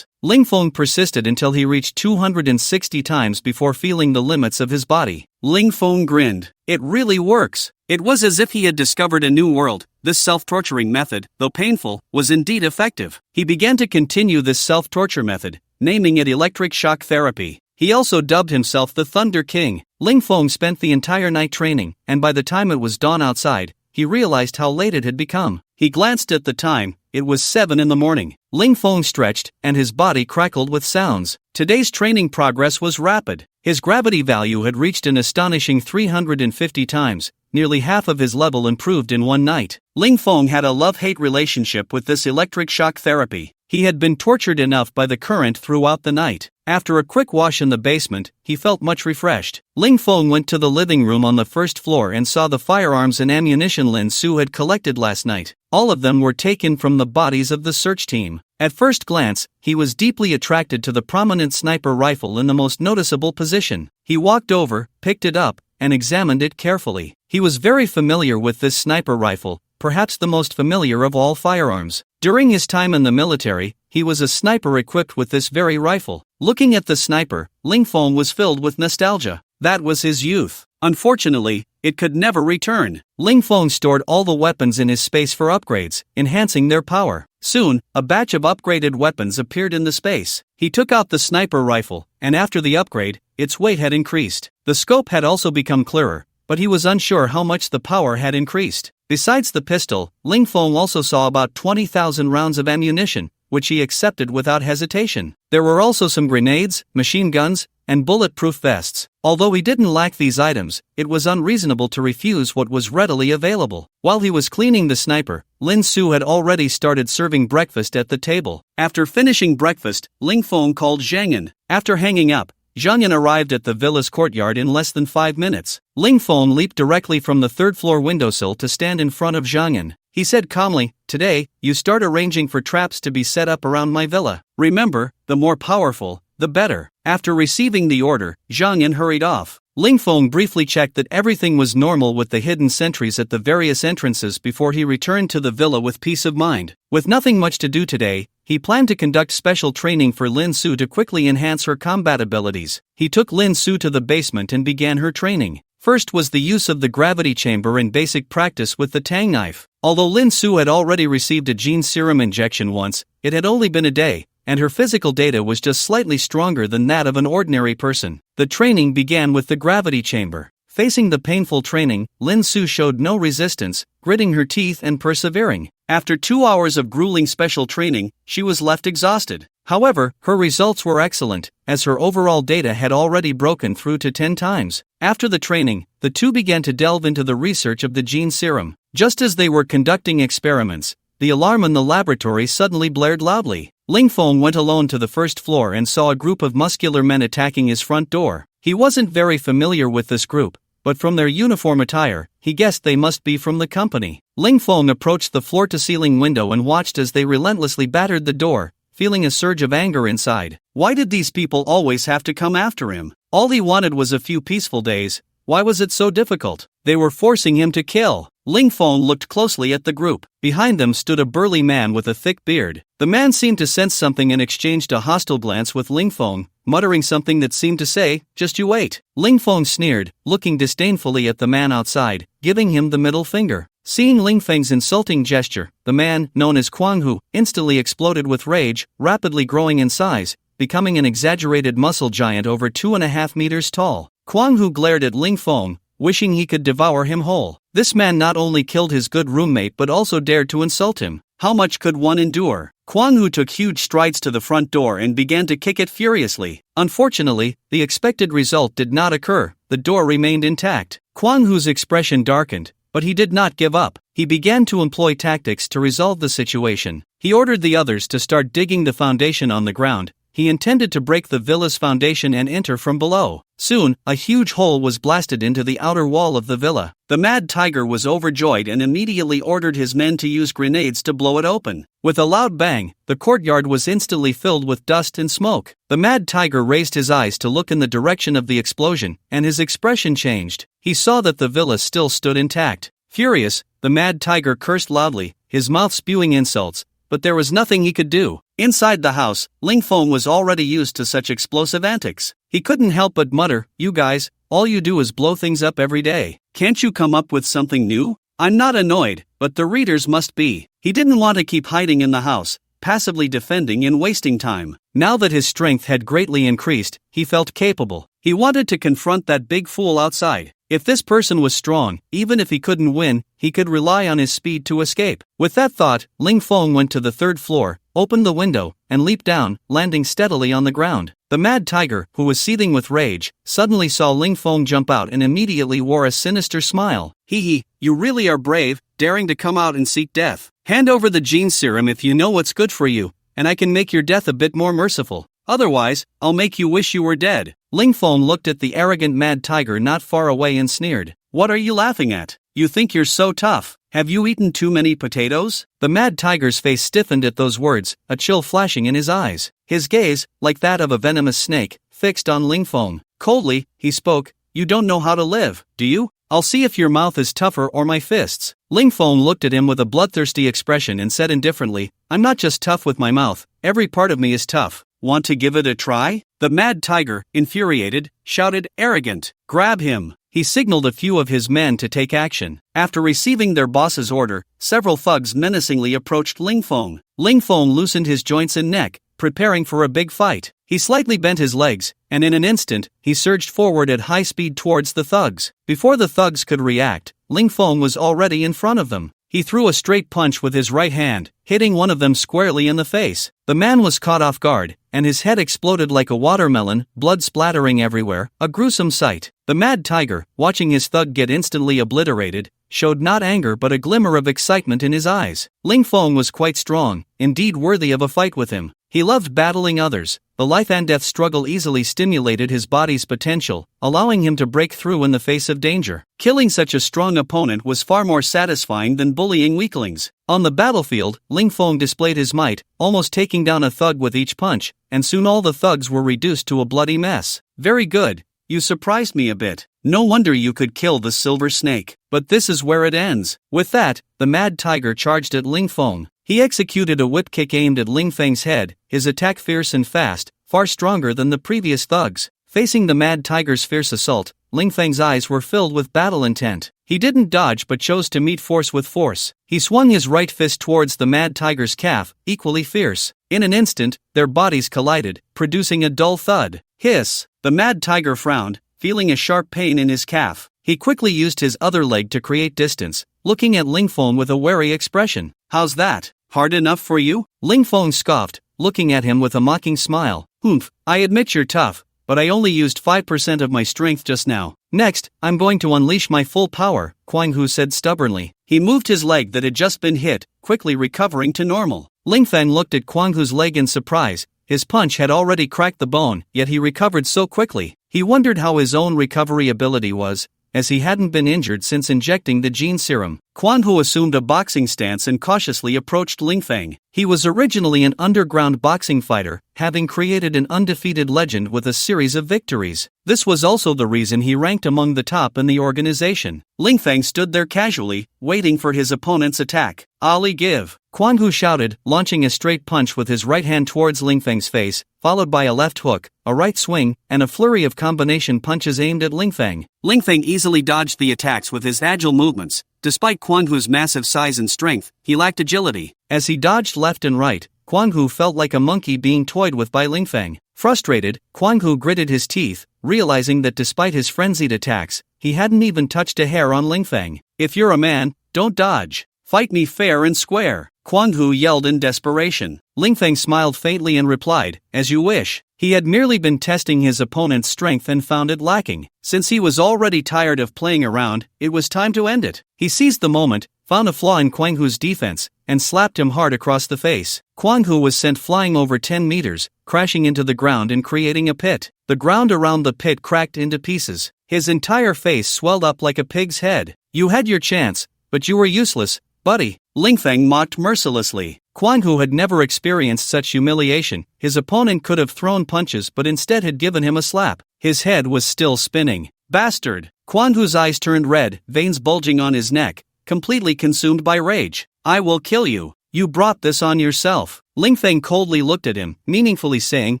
Speaker 1: Ling Feng persisted until he reached 260 times before feeling the limits of his body. Ling Feng grinned. It really works. It was as if he had discovered a new world. This self-torturing method, though painful, was indeed effective. He began to continue this self-torture method, naming it electric shock therapy. He also dubbed himself the Thunder King. Ling Feng spent the entire night training, and by the time it was dawn outside, he realized how late it had become. He glanced at the time. It was 7 in the morning. Ling Feng stretched, and his body crackled with sounds. Today's training progress was rapid. His gravity value had reached an astonishing 350 times, nearly half of his level improved in one night. Ling Feng had a love-hate relationship with this electric shock therapy. He had been tortured enough by the current throughout the night. After a quick wash in the basement, he felt much refreshed. Ling Feng went to the living room on the first floor and saw the firearms and ammunition Lin Su had collected last night. All of them were taken from the bodies of the search team. At first glance, he was deeply attracted to the prominent sniper rifle in the most noticeable position. He walked over, picked it up, and examined it carefully. He was very familiar with this sniper rifle, perhaps the most familiar of all firearms. During his time in the military, he was a sniper equipped with this very rifle. Looking at the sniper, Ling Feng was filled with nostalgia. That was his youth. Unfortunately, it could never return. Ling Feng stored all the weapons in his space for upgrades, enhancing their power. Soon, a batch of upgraded weapons appeared in the space. He took out the sniper rifle, and after the upgrade, its weight had increased. The scope had also become clearer, but he was unsure how much the power had increased. Besides the pistol, Ling Feng also saw about 20,000 rounds of ammunition, which he accepted without hesitation. There were also some grenades, machine guns, and bulletproof vests. Although he didn't lack these items, it was unreasonable to refuse what was readily available. While he was cleaning the sniper, Lin Su had already started serving breakfast at the table. After finishing breakfast, Ling Feng called Zhang Yan. After hanging up, Zhang Yan arrived at the villa's courtyard in less than 5 minutes. Ling Feng leaped directly from the third-floor windowsill to stand in front of Zhang Yan. He said calmly, "Today, you start arranging for traps to be set up around my villa. Remember, the more powerful, the better." After receiving the order, Zhang Yan hurried off. Ling Feng briefly checked that everything was normal with the hidden sentries at the various entrances before he returned to the villa with peace of mind. With nothing much to do today, he planned to conduct special training for Lin Su to quickly enhance her combat abilities. He took Lin Su to the basement and began her training. First was the use of the gravity chamber and basic practice with the tang knife. Although Lin Su had already received a gene serum injection once, it had only been a day, and her physical data was just slightly stronger than that of an ordinary person. The training began with the gravity chamber. Facing the painful training, Lin Su showed no resistance, gritting her teeth and persevering. After 2 hours of grueling special training, she was left exhausted. However, her results were excellent, as her overall data had already broken through to 10 times. After the training, the two began to delve into the research of the gene serum. Just as they were conducting experiments, the alarm in the laboratory suddenly blared loudly. Ling Feng went alone to the first floor and saw a group of muscular men attacking his front door. He wasn't very familiar with this group, but from their uniform attire, he guessed they must be from the company. Ling Feng approached the floor-to-ceiling window and watched as they relentlessly battered the door, feeling a surge of anger inside. Why did these people always have to come after him? All he wanted was a few peaceful days. Why was it so difficult? They were forcing him to kill. Ling Feng looked closely at the group. Behind them stood a burly man with a thick beard. The man seemed to sense something and exchanged a hostile glance with Ling Feng, muttering something that seemed to say, "Just you wait." Ling Feng sneered, looking disdainfully at the man outside, giving him the middle finger. Seeing Ling Feng's insulting gesture, the man, known as Quang Hu, instantly exploded with rage, rapidly growing in size, becoming an exaggerated muscle giant over 2.5 meters tall. Quang Hu glared at Ling Feng, wishing he could devour him whole. This man not only killed his good roommate but also dared to insult him. How much could one endure? Kwang Hu took huge strides to the front door and began to kick it furiously. Unfortunately, the expected result did not occur. The door remained intact. Kwang Hu's expression darkened, but he did not give up. He began to employ tactics to resolve the situation. He ordered the others to start digging the foundation on the ground. He intended to break the villa's foundation and enter from below. Soon, a huge hole was blasted into the outer wall of the villa. The Mad Tiger was overjoyed and immediately ordered his men to use grenades to blow it open. With a loud bang, the courtyard was instantly filled with dust and smoke. The Mad Tiger raised his eyes to look in the direction of the explosion, and his expression changed. He saw that the villa still stood intact. Furious, the Mad Tiger cursed loudly, his mouth spewing insults, but there was nothing he could do. Inside the house, Ling Feng was already used to such explosive antics. He couldn't help but mutter, "You guys, all you do is blow things up every day. Can't you come up with something new?" I'm not annoyed, but the readers must be. He didn't want to keep hiding in the house, passively defending and wasting time. Now that his strength had greatly increased, he felt capable. He wanted to confront that big fool outside. If this person was strong, even if he couldn't win, he could rely on his speed to escape. With that thought, Ling Feng went to the third floor, opened the window, and leaped down, landing steadily on the ground. The Mad Tiger, who was seething with rage, suddenly saw Ling Feng jump out and immediately wore a sinister smile. "Hee, you really are brave, daring to come out and seek death. Hand over the gene serum if you know what's good for you, and I can make your death a bit more merciful. Otherwise, I'll make you wish you were dead." Ling Feng looked at the arrogant Mad Tiger not far away and sneered. "What are you laughing at? You think you're so tough? Have you eaten too many potatoes?" The Mad Tiger's face stiffened at those words, a chill flashing in his eyes. His gaze, like that of a venomous snake, fixed on Ling Feng. Coldly, he spoke, "You don't know how to live, do you? I'll see if your mouth is tougher or my fists." Ling Feng looked at him with a bloodthirsty expression and said indifferently, "I'm not just tough with my mouth, every part of me is tough. Want to give it a try?" The Mad Tiger, infuriated, shouted, "Arrogant! Grab him!" He signaled a few of his men to take action. After receiving their boss's order, several thugs menacingly approached Ling Feng. Ling Feng loosened his joints and neck, preparing for a big fight. He slightly bent his legs, and in an instant, he surged forward at high speed towards the thugs. Before the thugs could react, Ling Feng was already in front of them. He threw a straight punch with his right hand, hitting one of them squarely in the face. The man was caught off guard, and his head exploded like a watermelon, blood splattering everywhere, a gruesome sight. The Mad Tiger, watching his thug get instantly obliterated, showed not anger but a glimmer of excitement in his eyes. Ling Feng was quite strong, indeed worthy of a fight with him. He loved battling others. The life and death struggle easily stimulated his body's potential, allowing him to break through in the face of danger. Killing such a strong opponent was far more satisfying than bullying weaklings. On the battlefield, Ling Feng displayed his might, almost taking down a thug with each punch, and soon all the thugs were reduced to a bloody mess. "Very good. You surprised me a bit. No wonder you could kill the silver snake. But this is where it ends." With that, the Mad Tiger charged at Ling Feng. He executed a whip kick aimed at Ling Feng's head, his attack fierce and fast, far stronger than the previous thugs. Facing the Mad Tiger's fierce assault, Ling Feng's eyes were filled with battle intent. He didn't dodge but chose to meet force with force. He swung his right fist towards the Mad Tiger's calf, equally fierce. In an instant, their bodies collided, producing a dull thud. Hiss! The Mad Tiger frowned, feeling a sharp pain in his calf. He quickly used his other leg to create distance, looking at Ling Feng with a wary expression. "How's that? Hard enough for you?" Ling Feng scoffed, looking at him with a mocking smile. "Humph, I admit you're tough, but I only used 5% of my strength just now. Next, I'm going to unleash my full power," Kwang Hu said stubbornly. He moved his leg that had just been hit, quickly recovering to normal. Ling Feng looked at Kwang Hu's leg in surprise. His punch had already cracked the bone, yet he recovered so quickly. He wondered how his own recovery ability was, as he hadn't been injured since injecting the gene serum. Kwang Hu assumed a boxing stance and cautiously approached Ling Feng. He was originally an underground boxing fighter, having created an undefeated legend with a series of victories. This was also the reason he ranked among the top in the organization. Ling Feng stood there casually, waiting for his opponent's attack. "Ali, give!" Kwang Hu shouted, launching a straight punch with his right hand towards Ling Feng's face, followed by a left hook, a right swing, and a flurry of combination punches aimed at Ling Feng. Ling Feng easily dodged the attacks with his agile movements. Despite Kwang Hu's massive size and strength, he lacked agility. As he dodged left and right, Kwang Hu felt like a monkey being toyed with by Ling Feng. Frustrated, Kwang Hu gritted his teeth, realizing that despite his frenzied attacks, he hadn't even touched a hair on Ling Feng. "If you're a man, don't dodge. Fight me fair and square." Kwang Hu yelled in desperation. Ling Feng smiled faintly and replied, "As you wish." He had merely been testing his opponent's strength and found it lacking. Since he was already tired of playing around, it was time to end it. He seized the moment, found a flaw in Kwang Hu's defense, and slapped him hard across the face. Kwang Hu was sent flying over 10 meters, crashing into the ground and creating a pit. The ground around the pit cracked into pieces. His entire face swelled up like a pig's head. "You had your chance, but you were useless, buddy," Ling Feng mocked mercilessly. Kwang Hu had never experienced such humiliation. His opponent could have thrown punches but instead had given him a slap. His head was still spinning. "Bastard!" Kwang Hu's eyes turned red, veins bulging on his neck, completely consumed by rage. "I will kill you. You brought this on yourself." Ling Feng coldly looked at him, meaningfully saying,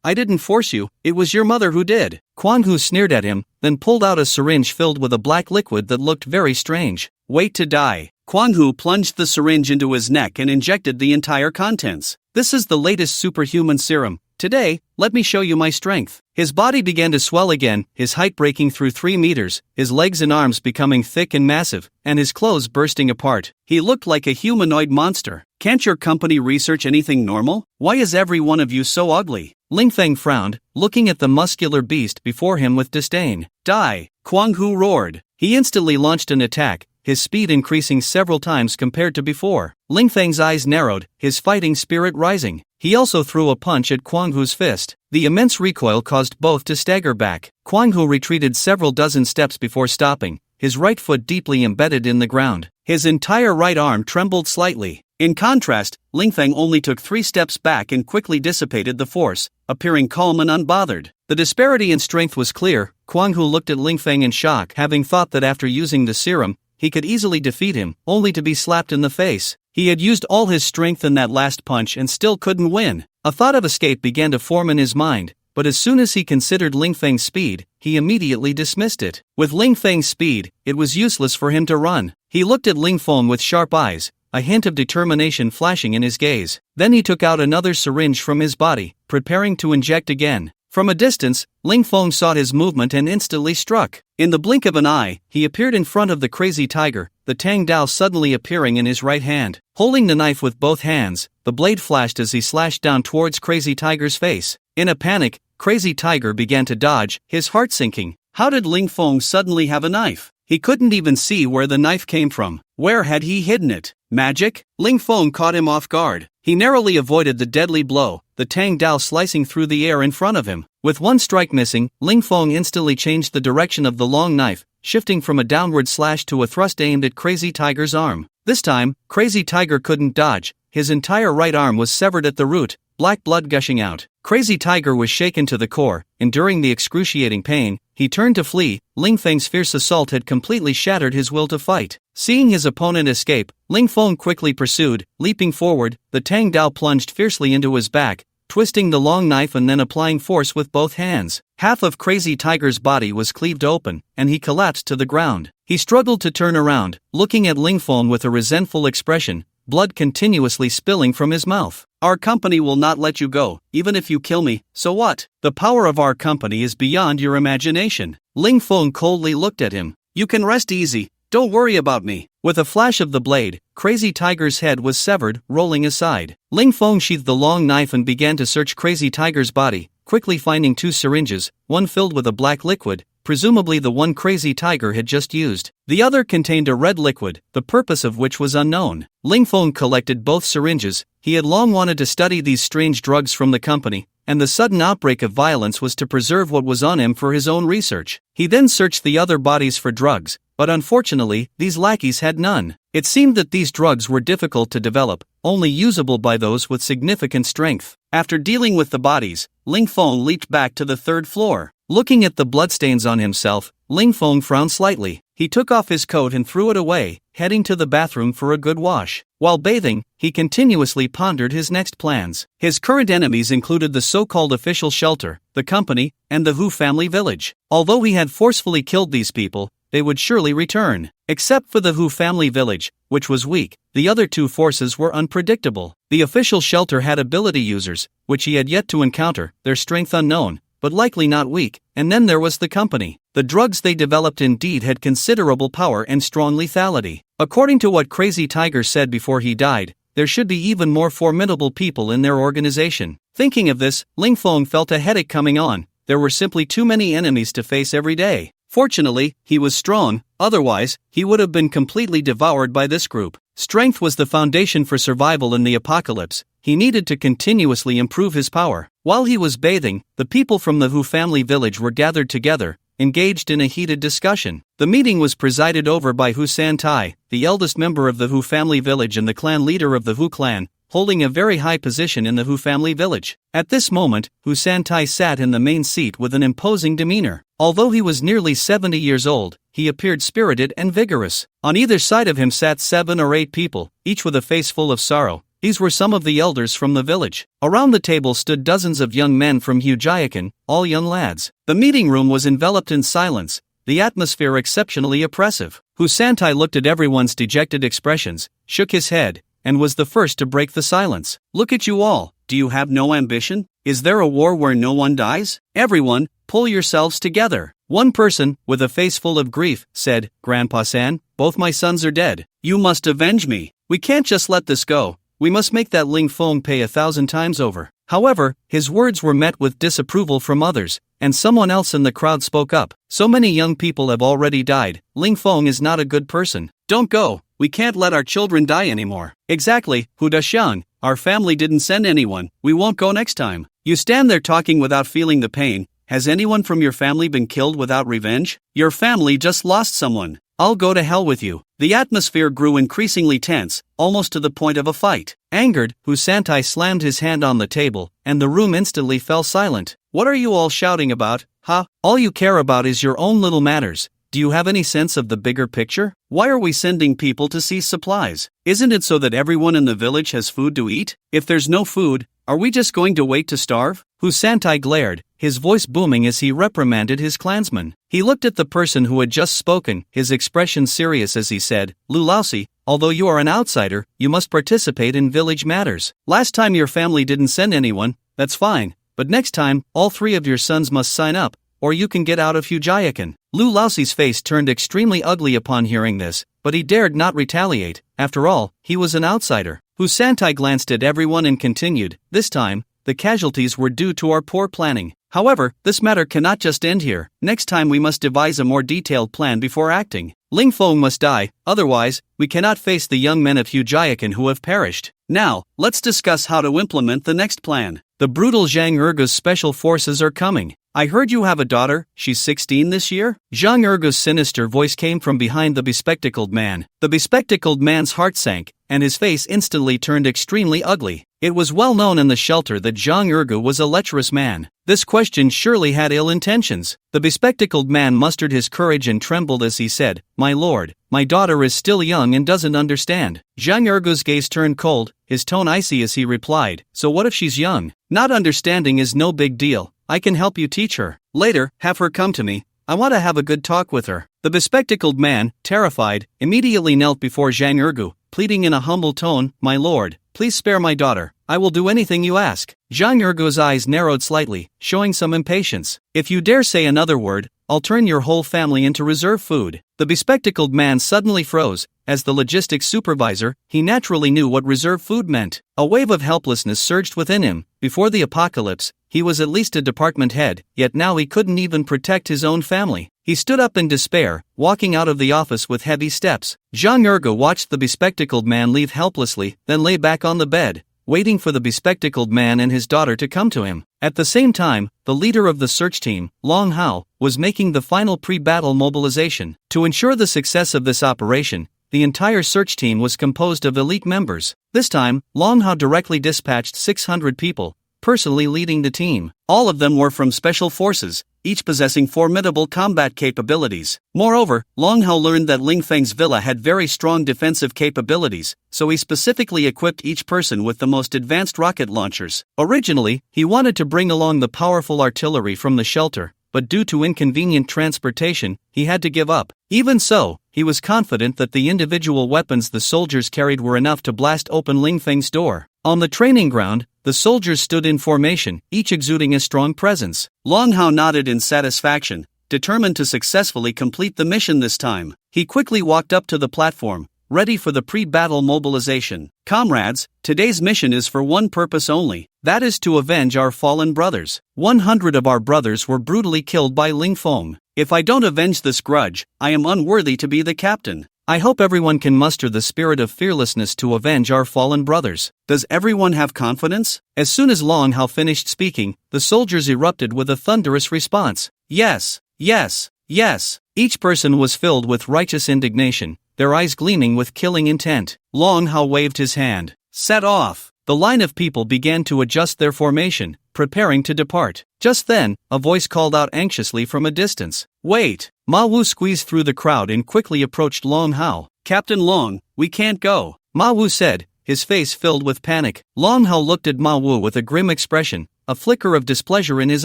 Speaker 1: "I didn't force you, it was your mother who did." Kwang Hu sneered at him, then pulled out a syringe filled with a black liquid that looked very strange. "Wait to die." Kwang Hu plunged the syringe into his neck and injected the entire contents. "This is the latest superhuman serum. Today, let me show you my strength." His body began to swell again, his height breaking through 3 meters, his legs and arms becoming thick and massive, and his clothes bursting apart. He looked like a humanoid monster. "Can't your company research anything normal? Why is every one of you so ugly?" Ling Feng frowned, looking at the muscular beast before him with disdain. "Die!" Kwang Hu roared. He instantly launched an attack, his speed increasing several times compared to before. Ling Feng's eyes narrowed, his fighting spirit rising. He also threw a punch at Kwang Hu's fist. The immense recoil caused both to stagger back. Kwang Hu retreated several dozen steps before stopping, his right foot deeply embedded in the ground. His entire right arm trembled slightly. In contrast, Ling Feng only took 3 steps back and quickly dissipated the force, appearing calm and unbothered. The disparity in strength was clear. Kwang Hu looked at Ling Feng in shock, having thought that after using the serum, he could easily defeat him, only to be slapped in the face. He had used all his strength in that last punch and still couldn't win. A thought of escape began to form in his mind, but as soon as he considered Ling Feng's speed, he immediately dismissed it. With Ling Feng's speed, it was useless for him to run. He looked at Ling Feng with sharp eyes, a hint of determination flashing in his gaze. Then he took out another syringe from his body, preparing to inject again. From a distance, Ling Feng saw his movement and instantly struck. In the blink of an eye, he appeared in front of the crazy tiger, the Tang Dao suddenly appearing in his right hand. Holding the knife with both hands, the blade flashed as he slashed down towards Crazy Tiger's face. In a panic, Crazy Tiger began to dodge, his heart sinking. How did Ling Feng suddenly have a knife? He couldn't even see where the knife came from. Where had he hidden it? Magic? Ling Feng caught him off guard. He narrowly avoided the deadly blow, the Tang Dao slicing through the air in front of him. With one strike missing, Ling Feng instantly changed the direction of the long knife, shifting from a downward slash to a thrust aimed at Crazy Tiger's arm. This time, Crazy Tiger couldn't dodge. His entire right arm was severed at the root, black blood gushing out. Crazy Tiger was shaken to the core. Enduring the excruciating pain, he turned to flee. Ling Feng's fierce assault had completely shattered his will to fight. Seeing his opponent escape, Ling Feng quickly pursued. Leaping forward, the Tang Dao plunged fiercely into his back, twisting the long knife and then applying force with both hands. Half of Crazy Tiger's body was cleaved open, and he collapsed to the ground. He struggled to turn around, looking at Ling Feng with a resentful expression, blood continuously spilling from his mouth. "Our company will not let you go, even if you kill me, so what? The power of our company is beyond your imagination." Ling Feng coldly looked at him. "You can rest easy, don't worry about me." With a flash of the blade, Crazy Tiger's head was severed, rolling aside. Ling Feng sheathed the long knife and began to search Crazy Tiger's body, quickly finding 2 syringes, one filled with a black liquid, presumably the one Crazy Tiger had just used. The other contained a red liquid, the purpose of which was unknown. Ling Feng collected both syringes. He had long wanted to study these strange drugs from the company, and the sudden outbreak of violence was to preserve what was on him for his own research. He then searched the other bodies for drugs, but unfortunately, these lackeys had none. It seemed that these drugs were difficult to develop, only usable by those with significant strength. After dealing with the bodies, Ling Feng leaped back to the 3rd floor. Looking at the bloodstains on himself, Ling Feng frowned slightly. He took off his coat and threw it away, heading to the bathroom for a good wash. While bathing, he continuously pondered his next plans. His current enemies included the so-called official shelter, the company, and the Hu family village. Although he had forcefully killed these people, they would surely return. Except for the Hu family village, which was weak, the other 2 forces were unpredictable. The official shelter had ability users, which he had yet to encounter, their strength unknown, but likely not weak, and then there was the company. The drugs they developed indeed had considerable power and strong lethality. According to what Crazy Tiger said before he died, there should be even more formidable people in their organization. Thinking of this, Ling Feng felt a headache coming on. There were simply too many enemies to face every day. Fortunately, he was strong, otherwise, he would have been completely devoured by this group. Strength was the foundation for survival in the apocalypse. He needed to continuously improve his power. While he was bathing, the people from the Hu family village were gathered together, engaged in a heated discussion. The meeting was presided over by Hu Santai, the eldest member of the Hu family village and the clan leader of the Hu clan, holding a very high position in the Hu family village. At this moment, Hu Santai sat in the main seat with an imposing demeanor. Although he was nearly 70 years old, he appeared spirited and vigorous. On either side of him sat 7 or 8 people, each with a face full of sorrow. These were some of the elders from the village. Around the table stood dozens of young men from Hujayakan, all young lads. The meeting room was enveloped in silence, the atmosphere exceptionally oppressive. Hu Santai looked at everyone's dejected expressions, shook his head, and was the first to break the silence. Look at you all, do you have no ambition? Is there a war where no one dies? Everyone, pull yourselves together. One person, with a face full of grief, said, Grandpa-san, both my sons are dead. You must avenge me. We can't just let this go. We must make that Ling Feng pay 1,000 times over. However, his words were met with disapproval from others, and someone else in the crowd spoke up. So many young people have already died. Ling Feng is not a good person. Don't go. We can't let our children die anymore. Exactly, Hu Daxiang. Our family didn't send anyone. We won't go next time. You stand there talking without feeling the pain. Has anyone from your family been killed without revenge? Your family just lost someone. I'll go to hell with you. The atmosphere grew increasingly tense, almost to the point of a fight. Angered, Hu Santai slammed his hand on the table, and the room instantly fell silent. What are you all shouting about, huh? All you care about is your own little matters. Do you have any sense of the bigger picture? Why are we sending people to seize supplies? Isn't it so that everyone in the village has food to eat? If there's no food, are we just going to wait to starve? Hu Santai glared, his voice booming as he reprimanded his clansmen. He looked at the person who had just spoken, his expression serious as he said, Lu Laosi, although you are an outsider, you must participate in village matters. Last time your family didn't send anyone, that's fine, but next time, all 3 of your sons must sign up, or you can get out of Hujayakan. Lu Laosi's face turned extremely ugly upon hearing this, but he dared not retaliate. After all, he was an outsider. Hu Santai glanced at everyone and continued, this time, the casualties were due to our poor planning. However, this matter cannot just end here. Next time we must devise a more detailed plan before acting. Ling Feng must die, otherwise, we cannot face the young men of Hujayakan who have perished. Now, let's discuss how to implement the next plan. The brutal Zhang Ergu's special forces are coming. I heard you have a daughter, she's 16 this year? Zhang Ergu's sinister voice came from behind the bespectacled man. The bespectacled man's heart sank, and his face instantly turned extremely ugly. It was well known in the shelter that Zhang Ergu was a lecherous man. This question surely had ill intentions. The bespectacled man mustered his courage and trembled as he said, My lord, my daughter is still young and doesn't understand. Zhang Ergu's gaze turned cold, his tone icy as he replied, So what if she's young? Not understanding is no big deal. I can help you teach her. Later, have her come to me. I want to have a good talk with her. The bespectacled man, terrified, immediately knelt before Zhang Ergu, pleading in a humble tone, My lord, please spare my daughter. I will do anything you ask. Zhang Ergu's eyes narrowed slightly, showing some impatience. If you dare say another word, I'll turn your whole family into reserve food. The bespectacled man suddenly froze. As the logistics supervisor, he naturally knew what reserve food meant. A wave of helplessness surged within him. Before the apocalypse, he was at least a department head, yet now he couldn't even protect his own family. He stood up in despair, walking out of the office with heavy steps. Zhang Ergu watched the bespectacled man leave helplessly, then lay back on the bed, waiting for the bespectacled man and his daughter to come to him. At the same time, the leader of the search team, Long Hao, was making the final pre-battle mobilization. To ensure the success of this operation, the entire search team was composed of elite members. This time, Long Hao directly dispatched 600 people, personally leading the team. All of them were from special forces, each possessing formidable combat capabilities. Moreover, Long Hao learned that Ling Feng's villa had very strong defensive capabilities, so he specifically equipped each person with the most advanced rocket launchers. Originally, he wanted to bring along the powerful artillery from the shelter, but due to inconvenient transportation, he had to give up. Even so, he was confident that the individual weapons the soldiers carried were enough to blast open Ling Feng's door. On the training ground, the soldiers stood in formation, each exuding a strong presence. Long Hao nodded in satisfaction, determined to successfully complete the mission this time. He quickly walked up to the platform, ready for the pre-battle mobilization. Comrades, today's mission is for one purpose only, that is to avenge our fallen brothers. 100 of our brothers were brutally killed by Ling Feng. If I don't avenge this grudge, I am unworthy to be the captain. I hope everyone can muster the spirit of fearlessness to avenge our fallen brothers. Does everyone have confidence? As soon as Long Hao finished speaking, the soldiers erupted with a thunderous response. Yes, yes, yes. Each person was filled with righteous indignation, their eyes gleaming with killing intent. Long Hao waved his hand. Set off! The line of people began to adjust their formation, preparing to depart. Just then, a voice called out anxiously from a distance. Wait! Ma Wu squeezed through the crowd and quickly approached Long Hao. Captain Long, we can't go, Ma Wu said, his face filled with panic. Long Hao looked at Ma Wu with a grim expression, a flicker of displeasure in his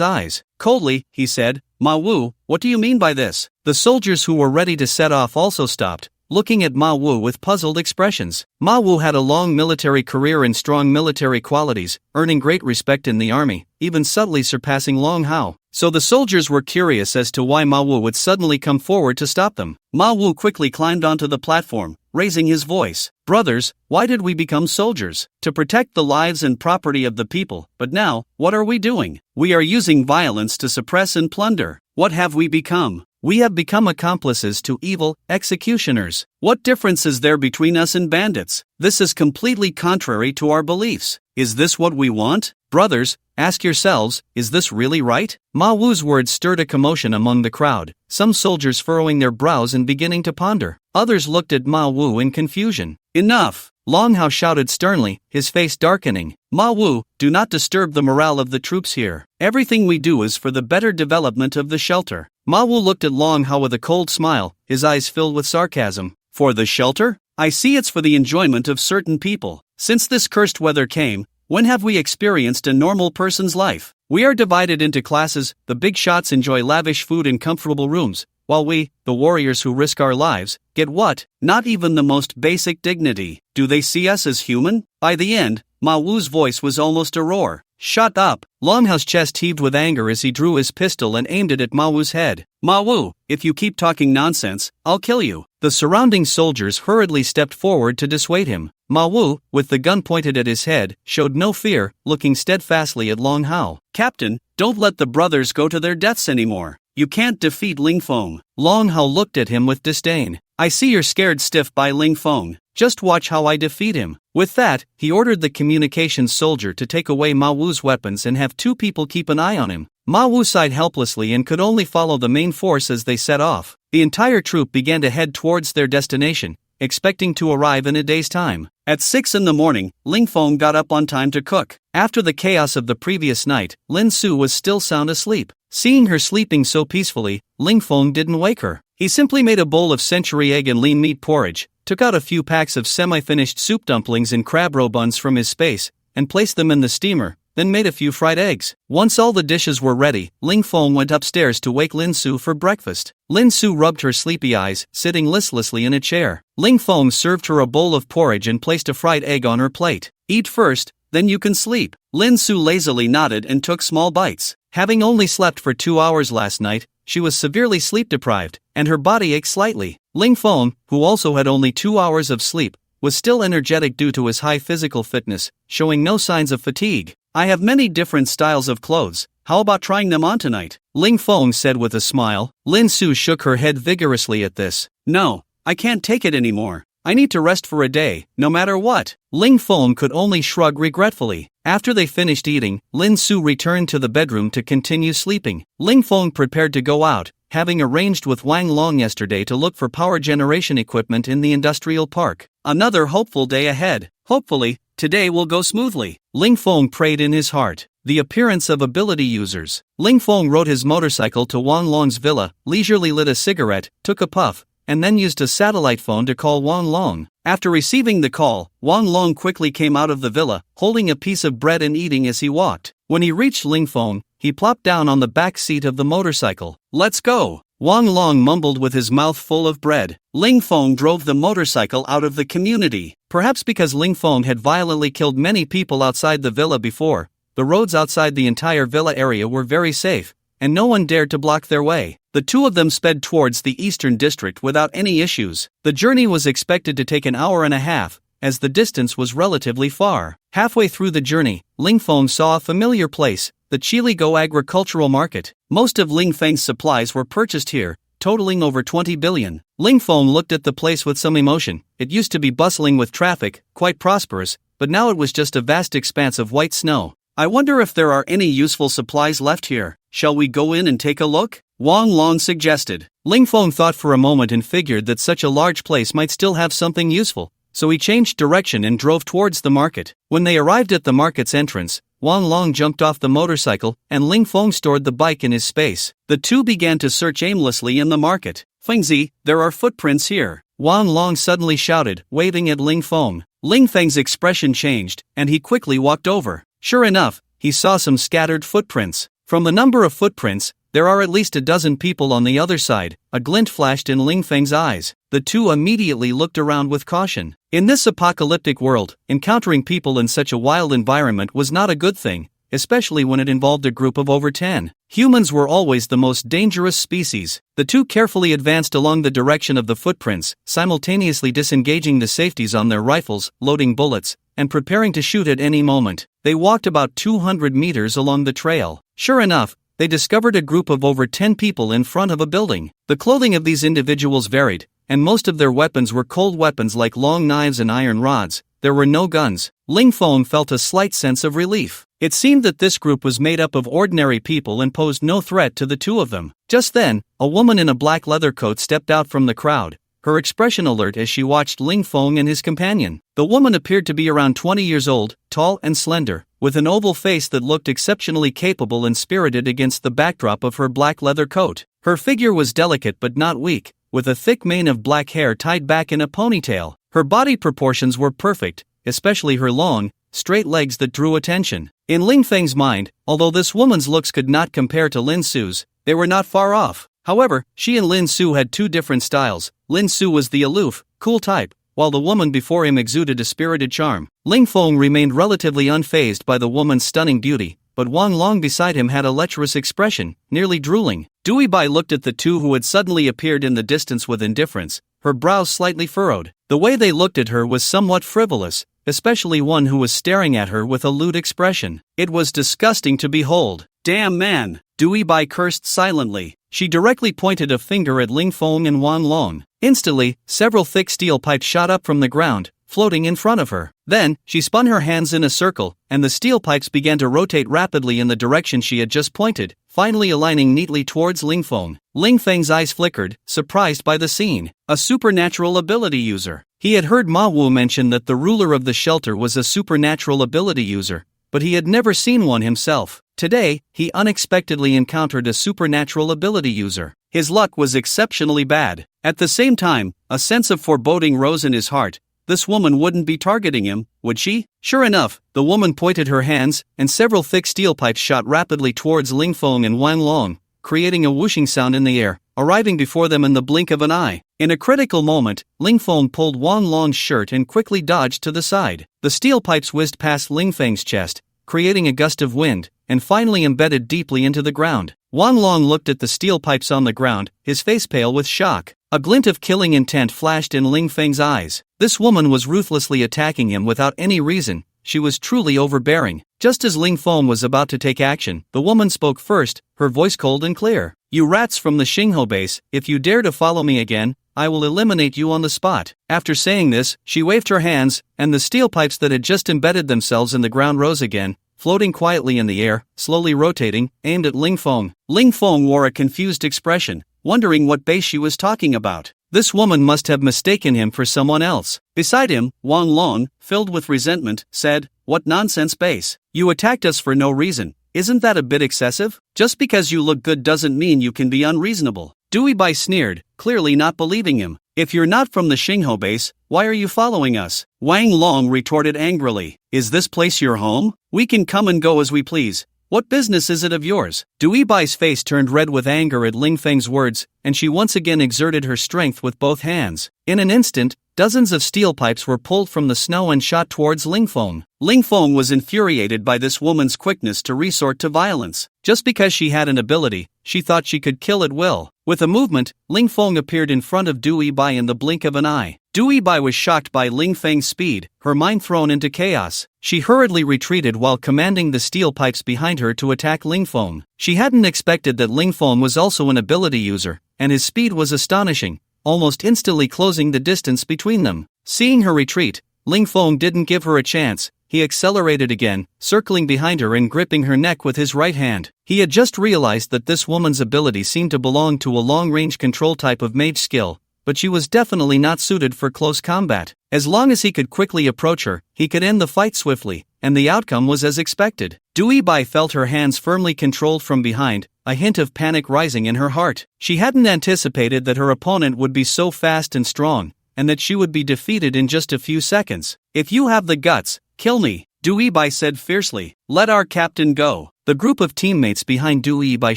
Speaker 1: eyes. Coldly, he said, Ma Wu, what do you mean by this? The soldiers who were ready to set off also stopped, looking at Ma Wu with puzzled expressions. Ma Wu had a long military career and strong military qualities, earning great respect in the army, even subtly surpassing Long Hao. So the soldiers were curious as to why Ma Wu would suddenly come forward to stop them. Ma Wu quickly climbed onto the platform, raising his voice. Brothers, why did we become soldiers? To protect the lives and property of the people, but now, what are we doing? We are using violence to suppress and plunder. What have we become? We have become accomplices to evil, executioners. What difference is there between us and bandits? This is completely contrary to our beliefs. Is this what we want? Brothers, ask yourselves, is this really right? Ma Wu's words stirred a commotion among the crowd, some soldiers furrowing their brows and beginning to ponder. Others looked at Ma Wu in confusion. Enough! Long Hao shouted sternly, his face darkening. Ma Wu, do not disturb the morale of the troops here. Everything we do is for the better development of the shelter. Ma Wu looked at Long Hao with a cold smile, his eyes filled with sarcasm. For the shelter? I see it's for the enjoyment of certain people. Since this cursed weather came, when have we experienced a normal person's life? We are divided into classes. The big shots enjoy lavish food and comfortable rooms, while we, the warriors who risk our lives, get what? Not even the most basic dignity. Do they see us as human? By the end, Ma Wu's voice was almost a roar. Shut up! Long Hao's chest heaved with anger as he drew his pistol and aimed it at Ma Wu's head. Ma Wu, if you keep talking nonsense, I'll kill you. The surrounding soldiers hurriedly stepped forward to dissuade him. Ma Wu, with the gun pointed at his head, showed no fear, looking steadfastly at Long Hao. Captain, don't let the brothers go to their deaths anymore. You can't defeat Ling Feng. Long Hao looked at him with disdain. I see you're scared stiff by Ling Feng. Just watch how I defeat him. With that, he ordered the communications soldier to take away Ma Wu's weapons and have two people keep an eye on him. Ma Wu sighed helplessly and could only follow the main force as they set off. The entire troop began to head towards their destination, expecting to arrive in a day's time. At 6 in the morning, Ling Feng got up on time to cook. After the chaos of the previous night, Lin Su was still sound asleep. Seeing her sleeping so peacefully, Ling Feng didn't wake her. He simply made a bowl of century egg and lean meat porridge, took out a few packs of semi-finished soup dumplings and crab roe buns from his space, and placed them in the steamer, then made a few fried eggs. Once all the dishes were ready, Ling Feng went upstairs to wake Lin Su for breakfast. Lin Su rubbed her sleepy eyes, sitting listlessly in a chair. Ling Feng served her a bowl of porridge and placed a fried egg on her plate. Eat first, then you can sleep. Lin Su lazily nodded and took small bites. Having only slept for 2 hours last night, she was severely sleep-deprived, and her body ached slightly. Ling Feng, who also had only 2 hours of sleep, was still energetic due to his high physical fitness, showing no signs of fatigue. I have many different styles of clothes, how about trying them on tonight? Ling Feng said with a smile. Lin Su shook her head vigorously at this. No, I can't take it anymore. I need to rest for a day, no matter what. Ling Feng could only shrug regretfully. After they finished eating, Lin Su returned to the bedroom to continue sleeping. Ling Feng prepared to go out, having arranged with Wang Long yesterday to look for power generation equipment in the industrial park. Another hopeful day ahead. Hopefully, today will go smoothly. Ling Feng prayed in his heart. The appearance of ability users. Ling Feng rode his motorcycle to Wang Long's villa, leisurely lit a cigarette, took a puff, and then used a satellite phone to call Wang Long. After receiving the call, Wang Long quickly came out of the villa, holding a piece of bread and eating as he walked. When he reached Ling Feng, he plopped down on the back seat of the motorcycle. Let's go! Wang Long mumbled with his mouth full of bread. Ling Feng drove the motorcycle out of the community. Perhaps because Ling Feng had violently killed many people outside the villa before, the roads outside the entire villa area were very safe, and no one dared to block their way. The two of them sped towards the eastern district without any issues. The journey was expected to take an hour and a half, as the distance was relatively far. Halfway through the journey, Ling Feng saw a familiar place, the Chiligo agricultural market. Most of Ling Feng's supplies were purchased here, totaling over 20 billion. Ling Feng looked at the place with some emotion. It used to be bustling with traffic, quite prosperous, but now it was just a vast expanse of white snow. I wonder if there are any useful supplies left here. Shall we go in and take a look? Wang Long suggested. Ling Feng thought for a moment and figured that such a large place might still have something useful, so he changed direction and drove towards the market. When they arrived at the market's entrance, Wang Long jumped off the motorcycle and Ling Feng stored the bike in his space. The two began to search aimlessly in the market. Fengzi, there are footprints here, Wang Long suddenly shouted, waving at Ling Feng. Ling Feng's expression changed, and he quickly walked over. Sure enough, he saw some scattered footprints. From the number of footprints, there are at least a dozen people on the other side. A glint flashed in Ling Feng's eyes. The two immediately looked around with caution. In this apocalyptic world, encountering people in such a wild environment was not a good thing, especially when it involved a group of over 10. Humans were always the most dangerous species. The two carefully advanced along the direction of the footprints, simultaneously disengaging the safeties on their rifles, loading bullets, and preparing to shoot at any moment. They walked about 200 meters along the trail. Sure enough, they discovered a group of over 10 people in front of a building. The clothing of these individuals varied, and most of their weapons were cold weapons like long knives and iron rods. There were no guns. Ling Feng felt a slight sense of relief. It seemed that this group was made up of ordinary people and posed no threat to the two of them. Just then, a woman in a black leather coat stepped out from the crowd, her expression alert as she watched Ling Feng and his companion. The woman appeared to be around 20 years old, tall and slender, with an oval face that looked exceptionally capable and spirited against the backdrop of her black leather coat. Her figure was delicate but not weak, with a thick mane of black hair tied back in a ponytail. Her body proportions were perfect, especially her long, straight legs that drew attention. In Ling Feng's mind, although this woman's looks could not compare to Lin Su's, they were not far off. However, she and Lin Su had two different styles. Lin Su was the aloof, cool type, while the woman before him exuded a spirited charm. Ling Feng remained relatively unfazed by the woman's stunning beauty, but Wang Long beside him had a lecherous expression, nearly drooling. Dewey Bai looked at the two who had suddenly appeared in the distance with indifference, her brows slightly furrowed. The way they looked at her was somewhat frivolous, especially one who was staring at her with a lewd expression. It was disgusting to behold. Damn man, Dewey Bai cursed silently. She directly pointed a finger at Ling Feng and Wang Long. Instantly, several thick steel pipes shot up from the ground, floating in front of her. Then, she spun her hands in a circle, and the steel pipes began to rotate rapidly in the direction she had just pointed, finally aligning neatly towards Ling Feng. Ling Feng's eyes flickered, surprised by the scene. A supernatural ability user. He had heard Ma Wu mention that the ruler of the shelter was a supernatural ability user, but he had never seen one himself. Today, he unexpectedly encountered a supernatural ability user. His luck was exceptionally bad. At the same time, a sense of foreboding rose in his heart. This woman wouldn't be targeting him, would she? Sure enough, the woman pointed her hands, and several thick steel pipes shot rapidly towards Ling Feng and Wang Long, creating a whooshing sound in the air, arriving before them in the blink of an eye. In a critical moment, Ling Feng pulled Wang Long's shirt and quickly dodged to the side. The steel pipes whizzed past Ling Feng's chest, creating a gust of wind, and finally embedded deeply into the ground. Wang Long looked at the steel pipes on the ground, his face pale with shock. A glint of killing intent flashed in Ling Feng's eyes. This woman was ruthlessly attacking him without any reason. She was truly overbearing. Just as Ling Feng was about to take action, the woman spoke first, her voice cold and clear. "You rats from the Xingho base, if you dare to follow me again, I will eliminate you on the spot." After saying this, she waved her hands, and the steel pipes that had just embedded themselves in the ground rose again, floating quietly in the air, slowly rotating, aimed at Ling Feng. Ling Feng wore a confused expression, wondering what base she was talking about. This woman must have mistaken him for someone else. Beside him, Wang Long, filled with resentment, said, "What nonsense base? You attacked us for no reason. Isn't that a bit excessive? Just because you look good doesn't mean you can be unreasonable." Dewey Bai sneered, clearly not believing him. "If you're not from the Xingho base, why are you following us?" Wang Long retorted angrily. "Is this place your home? We can come and go as we please. What business is it of yours?" Dewey Bai's face turned red with anger at Ling Feng's words, and she once again exerted her strength with both hands. In an instant, dozens of steel pipes were pulled from the snow and shot towards Ling Feng. Ling Feng was infuriated by this woman's quickness to resort to violence. Just because she had an ability, she thought she could kill at will. With a movement, Ling Feng appeared in front of Du Yibai in the blink of an eye. Du Yibai was shocked by Ling Feng's speed, her mind thrown into chaos. She hurriedly retreated while commanding the steel pipes behind her to attack Ling Feng. She hadn't expected that Ling Feng was also an ability user, and his speed was astonishing, almost instantly closing the distance between them. Seeing her retreat, Ling Feng didn't give her a chance. He accelerated again, circling behind her and gripping her neck with his right hand. He had just realized that this woman's ability seemed to belong to a long-range control type of mage skill, but she was definitely not suited for close combat. As long as he could quickly approach her, he could end the fight swiftly, and the outcome was as expected. Du Yibai felt her hands firmly controlled from behind, a hint of panic rising in her heart. She hadn't anticipated that her opponent would be so fast and strong, and that she would be defeated in just a few seconds. "If you have the guts, kill me," Du Yibai said fiercely. "Let our captain go." The group of teammates behind Du Yibai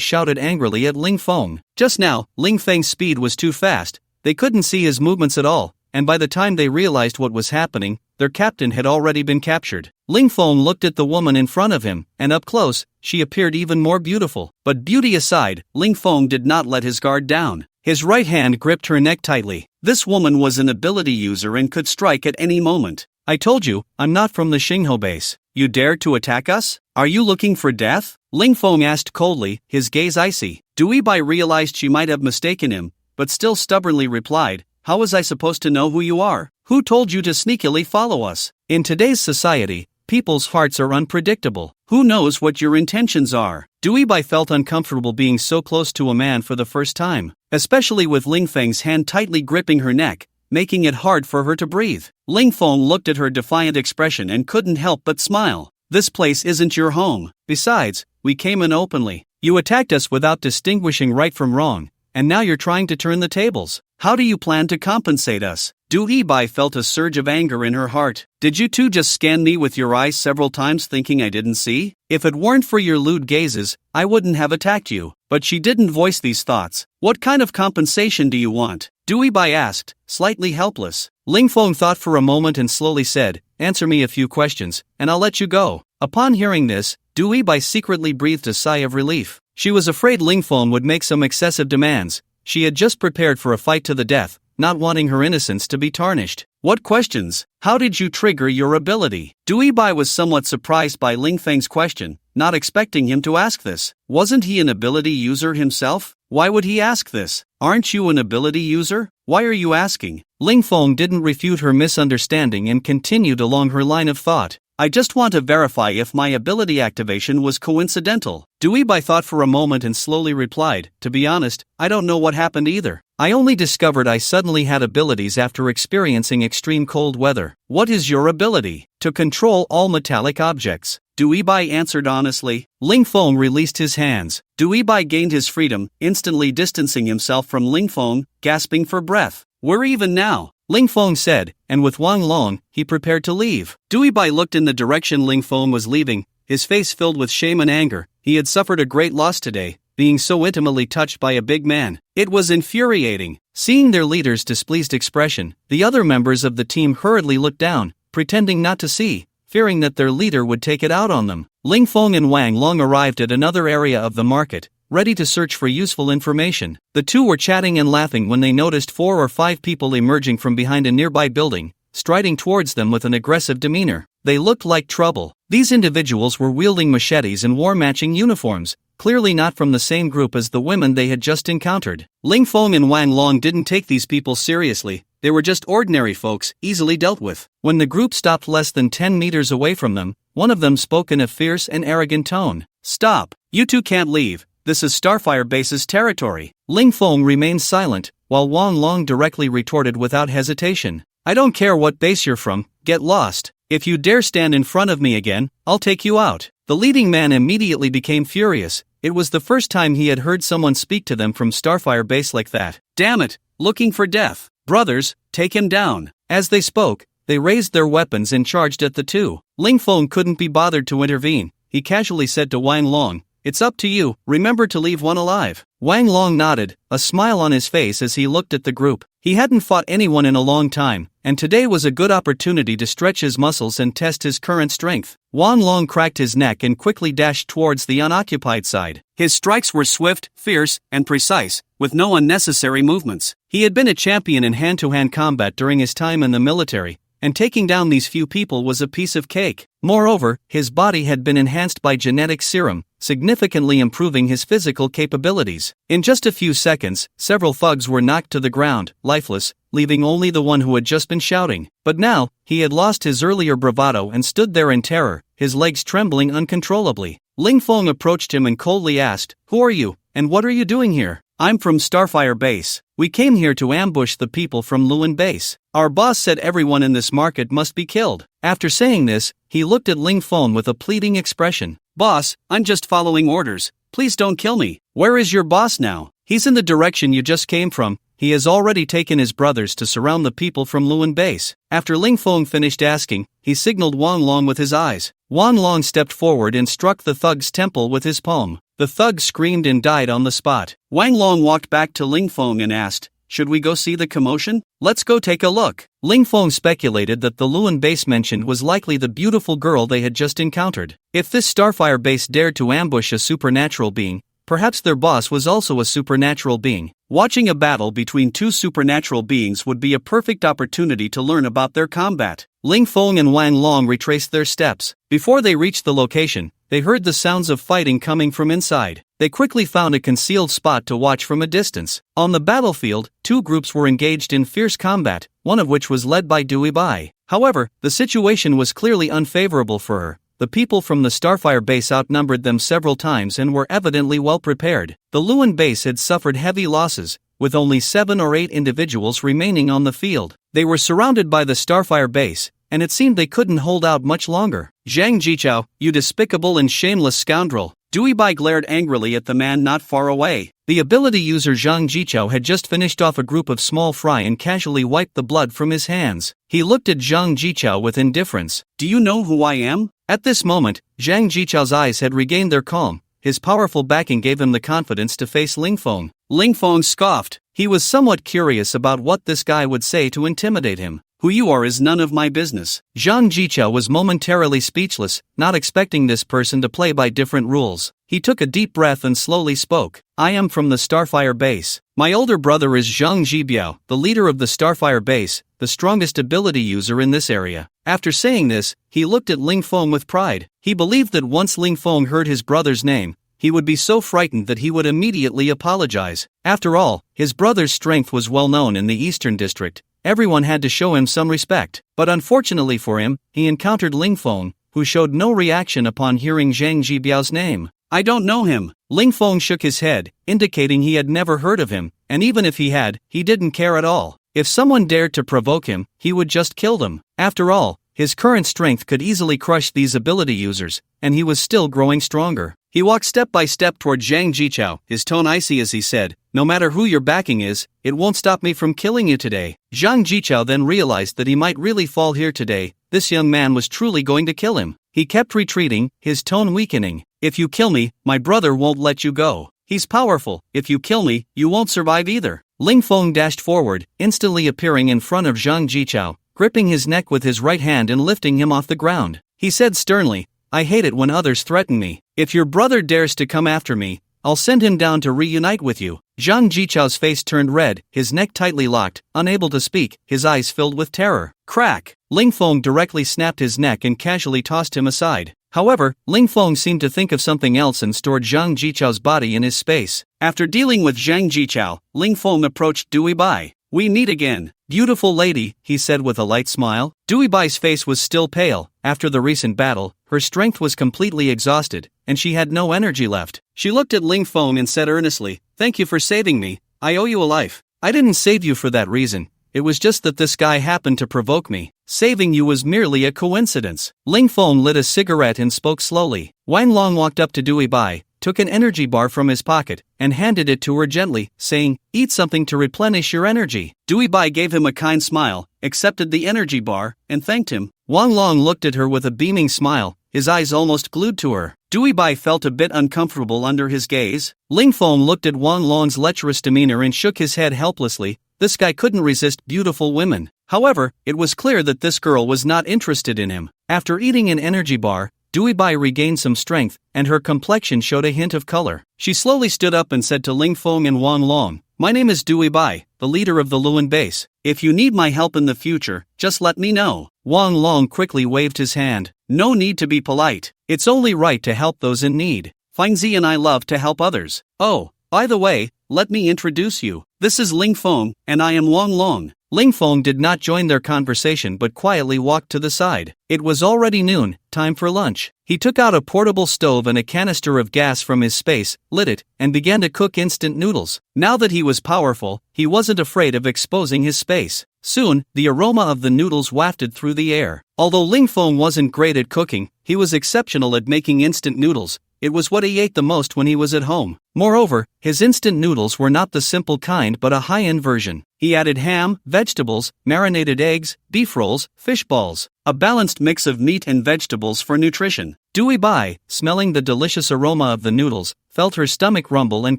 Speaker 1: shouted angrily at Ling Feng. Just now, Ling Feng's speed was too fast. They couldn't see his movements at all, and by the time they realized what was happening, their captain had already been captured. Ling Feng looked at the woman in front of him, and up close, she appeared even more beautiful. But beauty aside, Ling Feng did not let his guard down. His right hand gripped her neck tightly. This woman was an ability user and could strike at any moment. "I told you, I'm not from the Xingho base. You dared to attack us? Are you looking for death?" Ling Feng asked coldly, his gaze icy. Du Yibai realized she might have mistaken him, but still stubbornly replied, "How was I supposed to know who you are? Who told you to sneakily follow us? In today's society, people's hearts are unpredictable. Who knows what your intentions are?" Du Yibai felt uncomfortable being so close to a man for the first time, especially with Ling Feng's hand tightly gripping her neck, making it hard for her to breathe. Ling Feng looked at her defiant expression and couldn't help but smile. "This place isn't your home. Besides, we came in openly. You attacked us without distinguishing right from wrong, and now you're trying to turn the tables. How do you plan to compensate us?" Du Yibai felt a surge of anger in her heart. "Did you two just scan me with your eyes several times thinking I didn't see? If it weren't for your lewd gazes, I wouldn't have attacked you." But she didn't voice these thoughts. "What kind of compensation do you want?" Du Yibai asked, slightly helpless. Ling Feng thought for a moment and slowly said, "Answer me a few questions, and I'll let you go." Upon hearing this, Du Yibai secretly breathed a sigh of relief. She was afraid Ling Feng would make some excessive demands. She had just prepared for a fight to the death, not wanting her innocence to be tarnished. "What questions? How did you trigger your ability?" Du Yibai was somewhat surprised by Ling Feng's question, not expecting him to ask this. Wasn't he an ability user himself? Why would he ask this? "Aren't you an ability user? Why are you asking?" Ling Feng didn't refute her misunderstanding and continued along her line of thought. "I just want to verify if my ability activation was coincidental." Du Yibai thought for a moment and slowly replied, "To be honest, I don't know what happened either. I only discovered I suddenly had abilities after experiencing extreme cold weather." "What is your ability?" "To control all metallic objects," Du Yibai answered honestly. Ling Feng released his hands. Du Yibai gained his freedom, instantly distancing himself from Ling Feng, gasping for breath. "We're even now," Ling Feng said, and with Wang Long, he prepared to leave. Du Yibai looked in the direction Ling Feng was leaving, his face filled with shame and anger. He had suffered a great loss today, being so intimately touched by a big man. It was infuriating. Seeing their leader's displeased expression, the other members of the team hurriedly looked down, pretending not to see, fearing that their leader would take it out on them. Ling Feng and Wang Long arrived at another area of the market, ready to search for useful information. The two were chatting and laughing when they noticed 4 or 5 people emerging from behind a nearby building, striding towards them with an aggressive demeanor. They looked like trouble. These individuals were wielding machetes and war-matching uniforms, clearly not from the same group as the women they had just encountered. Ling Feng and Wang Long didn't take these people seriously. They were just ordinary folks, easily dealt with. When the group stopped less than 10 meters away from them, one of them spoke in a fierce and arrogant tone. "Stop! You two can't leave. This is Starfire Base's territory." Ling Feng remained silent, while Wang Long directly retorted without hesitation. "I don't care what base you're from, get lost. If you dare stand in front of me again, I'll take you out." The leading man immediately became furious. It was the first time he had heard someone speak to them from Starfire Base like that. "Damn it, looking for death. Brothers, take him down." As they spoke, they raised their weapons and charged at the two. Ling Feng couldn't be bothered to intervene. He casually said to Wang Long, it's up to you, remember to leave one alive. Wang Long nodded, a smile on his face as he looked at the group. He hadn't fought anyone in a long time, and today was a good opportunity to stretch his muscles and test his current strength. Wang Long cracked his neck and quickly dashed towards the unoccupied side. His strikes were swift, fierce, and precise, with no unnecessary movements. He had been a champion in hand-to-hand combat during his time in the military, and taking down these few people was a piece of cake. Moreover, his body had been enhanced by genetic serum, significantly improving his physical capabilities. In just a few seconds, several thugs were knocked to the ground, lifeless, leaving only the one who had just been shouting. But now, he had lost his earlier bravado and stood there in terror, his legs trembling uncontrollably. Ling Feng approached him and coldly asked, "Who are you, and what are you doing here?" "I'm from Starfire Base. We came here to ambush the people from Luan Base. Our boss said everyone in this market must be killed." After saying this, he looked at Ling Feng with a pleading expression. "Boss, I'm just following orders. Please don't kill me." "Where is your boss now?" "He's in the direction you just came from. He has already taken his brothers to surround the people from Luan Base." After Ling Feng finished asking, he signaled Wang Long with his eyes. Wang Long stepped forward and struck the thug's temple with his palm. The thug screamed and died on the spot. Wang Long walked back to Ling Feng and asked, "Should we go see the commotion? Let's go take a look." Ling Feng speculated that the Luan Base mentioned was likely the beautiful girl they had just encountered. If this Starfire Base dared to ambush a supernatural being, perhaps their boss was also a supernatural being. Watching a battle between two supernatural beings would be a perfect opportunity to learn about their combat. Ling Feng and Wang Long retraced their steps. Before they reached the location, they heard the sounds of fighting coming from inside. They quickly found a concealed spot to watch from a distance. On the battlefield, two groups were engaged in fierce combat, one of which was led by Dewey Bai. However, the situation was clearly unfavorable for her. The people from the Starfire Base outnumbered them several times and were evidently well prepared. The Luan Base had suffered heavy losses, with only 7 or 8 individuals remaining on the field. They were surrounded by the Starfire Base, and it seemed they couldn't hold out much longer. "Zhang Jichao, you despicable and shameless scoundrel!" Dewey Bai glared angrily at the man not far away. The ability user Zhang Jichao had just finished off a group of small fry and casually wiped the blood from his hands. He looked at Zhang Jichao with indifference. "Do you know who I am?" At this moment, Zhang Jichao's eyes had regained their calm. His powerful backing gave him the confidence to face Ling Feng. Ling Feng scoffed. He was somewhat curious about what this guy would say to intimidate him. "Who you are is none of my business." Zhang Jichao was momentarily speechless, not expecting this person to play by different rules. He took a deep breath and slowly spoke. "I am from the Starfire Base. My older brother is Zhang Jibiao, the leader of the Starfire Base, the strongest ability user in this area." After saying this, he looked at Ling Feng with pride. He believed that once Ling Feng heard his brother's name, he would be so frightened that he would immediately apologize. After all, his brother's strength was well known in the Eastern District. Everyone had to show him some respect. But unfortunately for him, he encountered Ling Feng, who showed no reaction upon hearing Zhang Jibiao's name. "I don't know him." Ling Feng shook his head, indicating he had never heard of him, and even if he had, he didn't care at all. If someone dared to provoke him, he would just kill them. After all, his current strength could easily crush these ability users, and he was still growing stronger. He walked step by step toward Zhang Jichao, his tone icy as he said, "No matter who your backing is, it won't stop me from killing you today." Zhang Jichao then realized that he might really fall here today. This young man was truly going to kill him. He kept retreating, his tone weakening. "If you kill me, my brother won't let you go. He's powerful. If you kill me, you won't survive either." Ling Feng dashed forward, instantly appearing in front of Zhang Jichao, gripping his neck with his right hand and lifting him off the ground. He said sternly, "I hate it when others threaten me. If your brother dares to come after me, I'll send him down to reunite with you." Zhang Jichao's face turned red, his neck tightly locked, unable to speak, his eyes filled with terror. Crack! Ling Feng directly snapped his neck and casually tossed him aside. However, Ling Feng seemed to think of something else and stored Zhang Jichao's body in his space. After dealing with Zhang Jichao, Ling Feng approached Dewey Bai. "We meet again." "Beautiful lady," he said with a light smile. Dewey Bai's face was still pale. After the recent battle, her strength was completely exhausted, and she had no energy left. She looked at Ling Feng and said earnestly, "Thank you for saving me. I owe you a life." "I didn't save you for that reason. It was just that this guy happened to provoke me. Saving you was merely a coincidence." Ling Feng lit a cigarette and spoke slowly. Wang Long walked up to Dewey Bai, took an energy bar from his pocket, and handed it to her gently, saying, "Eat something to replenish your energy." Dewey Bai gave him a kind smile, accepted the energy bar, and thanked him. Wang Long looked at her with a beaming smile, his eyes almost glued to her. Dewey Bai felt a bit uncomfortable under his gaze. Ling Feng looked at Wang Long's lecherous demeanor and shook his head helplessly. This guy couldn't resist beautiful women. However, it was clear that this girl was not interested in him. After eating an energy bar, Dewey Bai regained some strength, and her complexion showed a hint of color. She slowly stood up and said to Ling Feng and Wang Long, "My name is Dewey Bai, the leader of the Luan base. If you need my help in the future, just let me know." Wang Long quickly waved his hand. "No need to be polite. It's only right to help those in need. Finalizing and I love to help others. Oh, by the way, let me introduce you. This is Ling Feng, and I am Wang Long." Ling Feng did not join their conversation but quietly walked to the side. It was already noon, time for lunch. He took out a portable stove and a canister of gas from his space, lit it, and began to cook instant noodles. Now that he was powerful, he wasn't afraid of exposing his space. Soon, the aroma of the noodles wafted through the air. Although Ling Feng wasn't great at cooking, he was exceptional at making instant noodles. It was what he ate the most when he was at home. Moreover, his instant noodles were not the simple kind but a high-end version. He added ham, vegetables, marinated eggs, beef rolls, fish balls, a balanced mix of meat and vegetables for nutrition. Dewey Bai, smelling the delicious aroma of the noodles, felt her stomach rumble and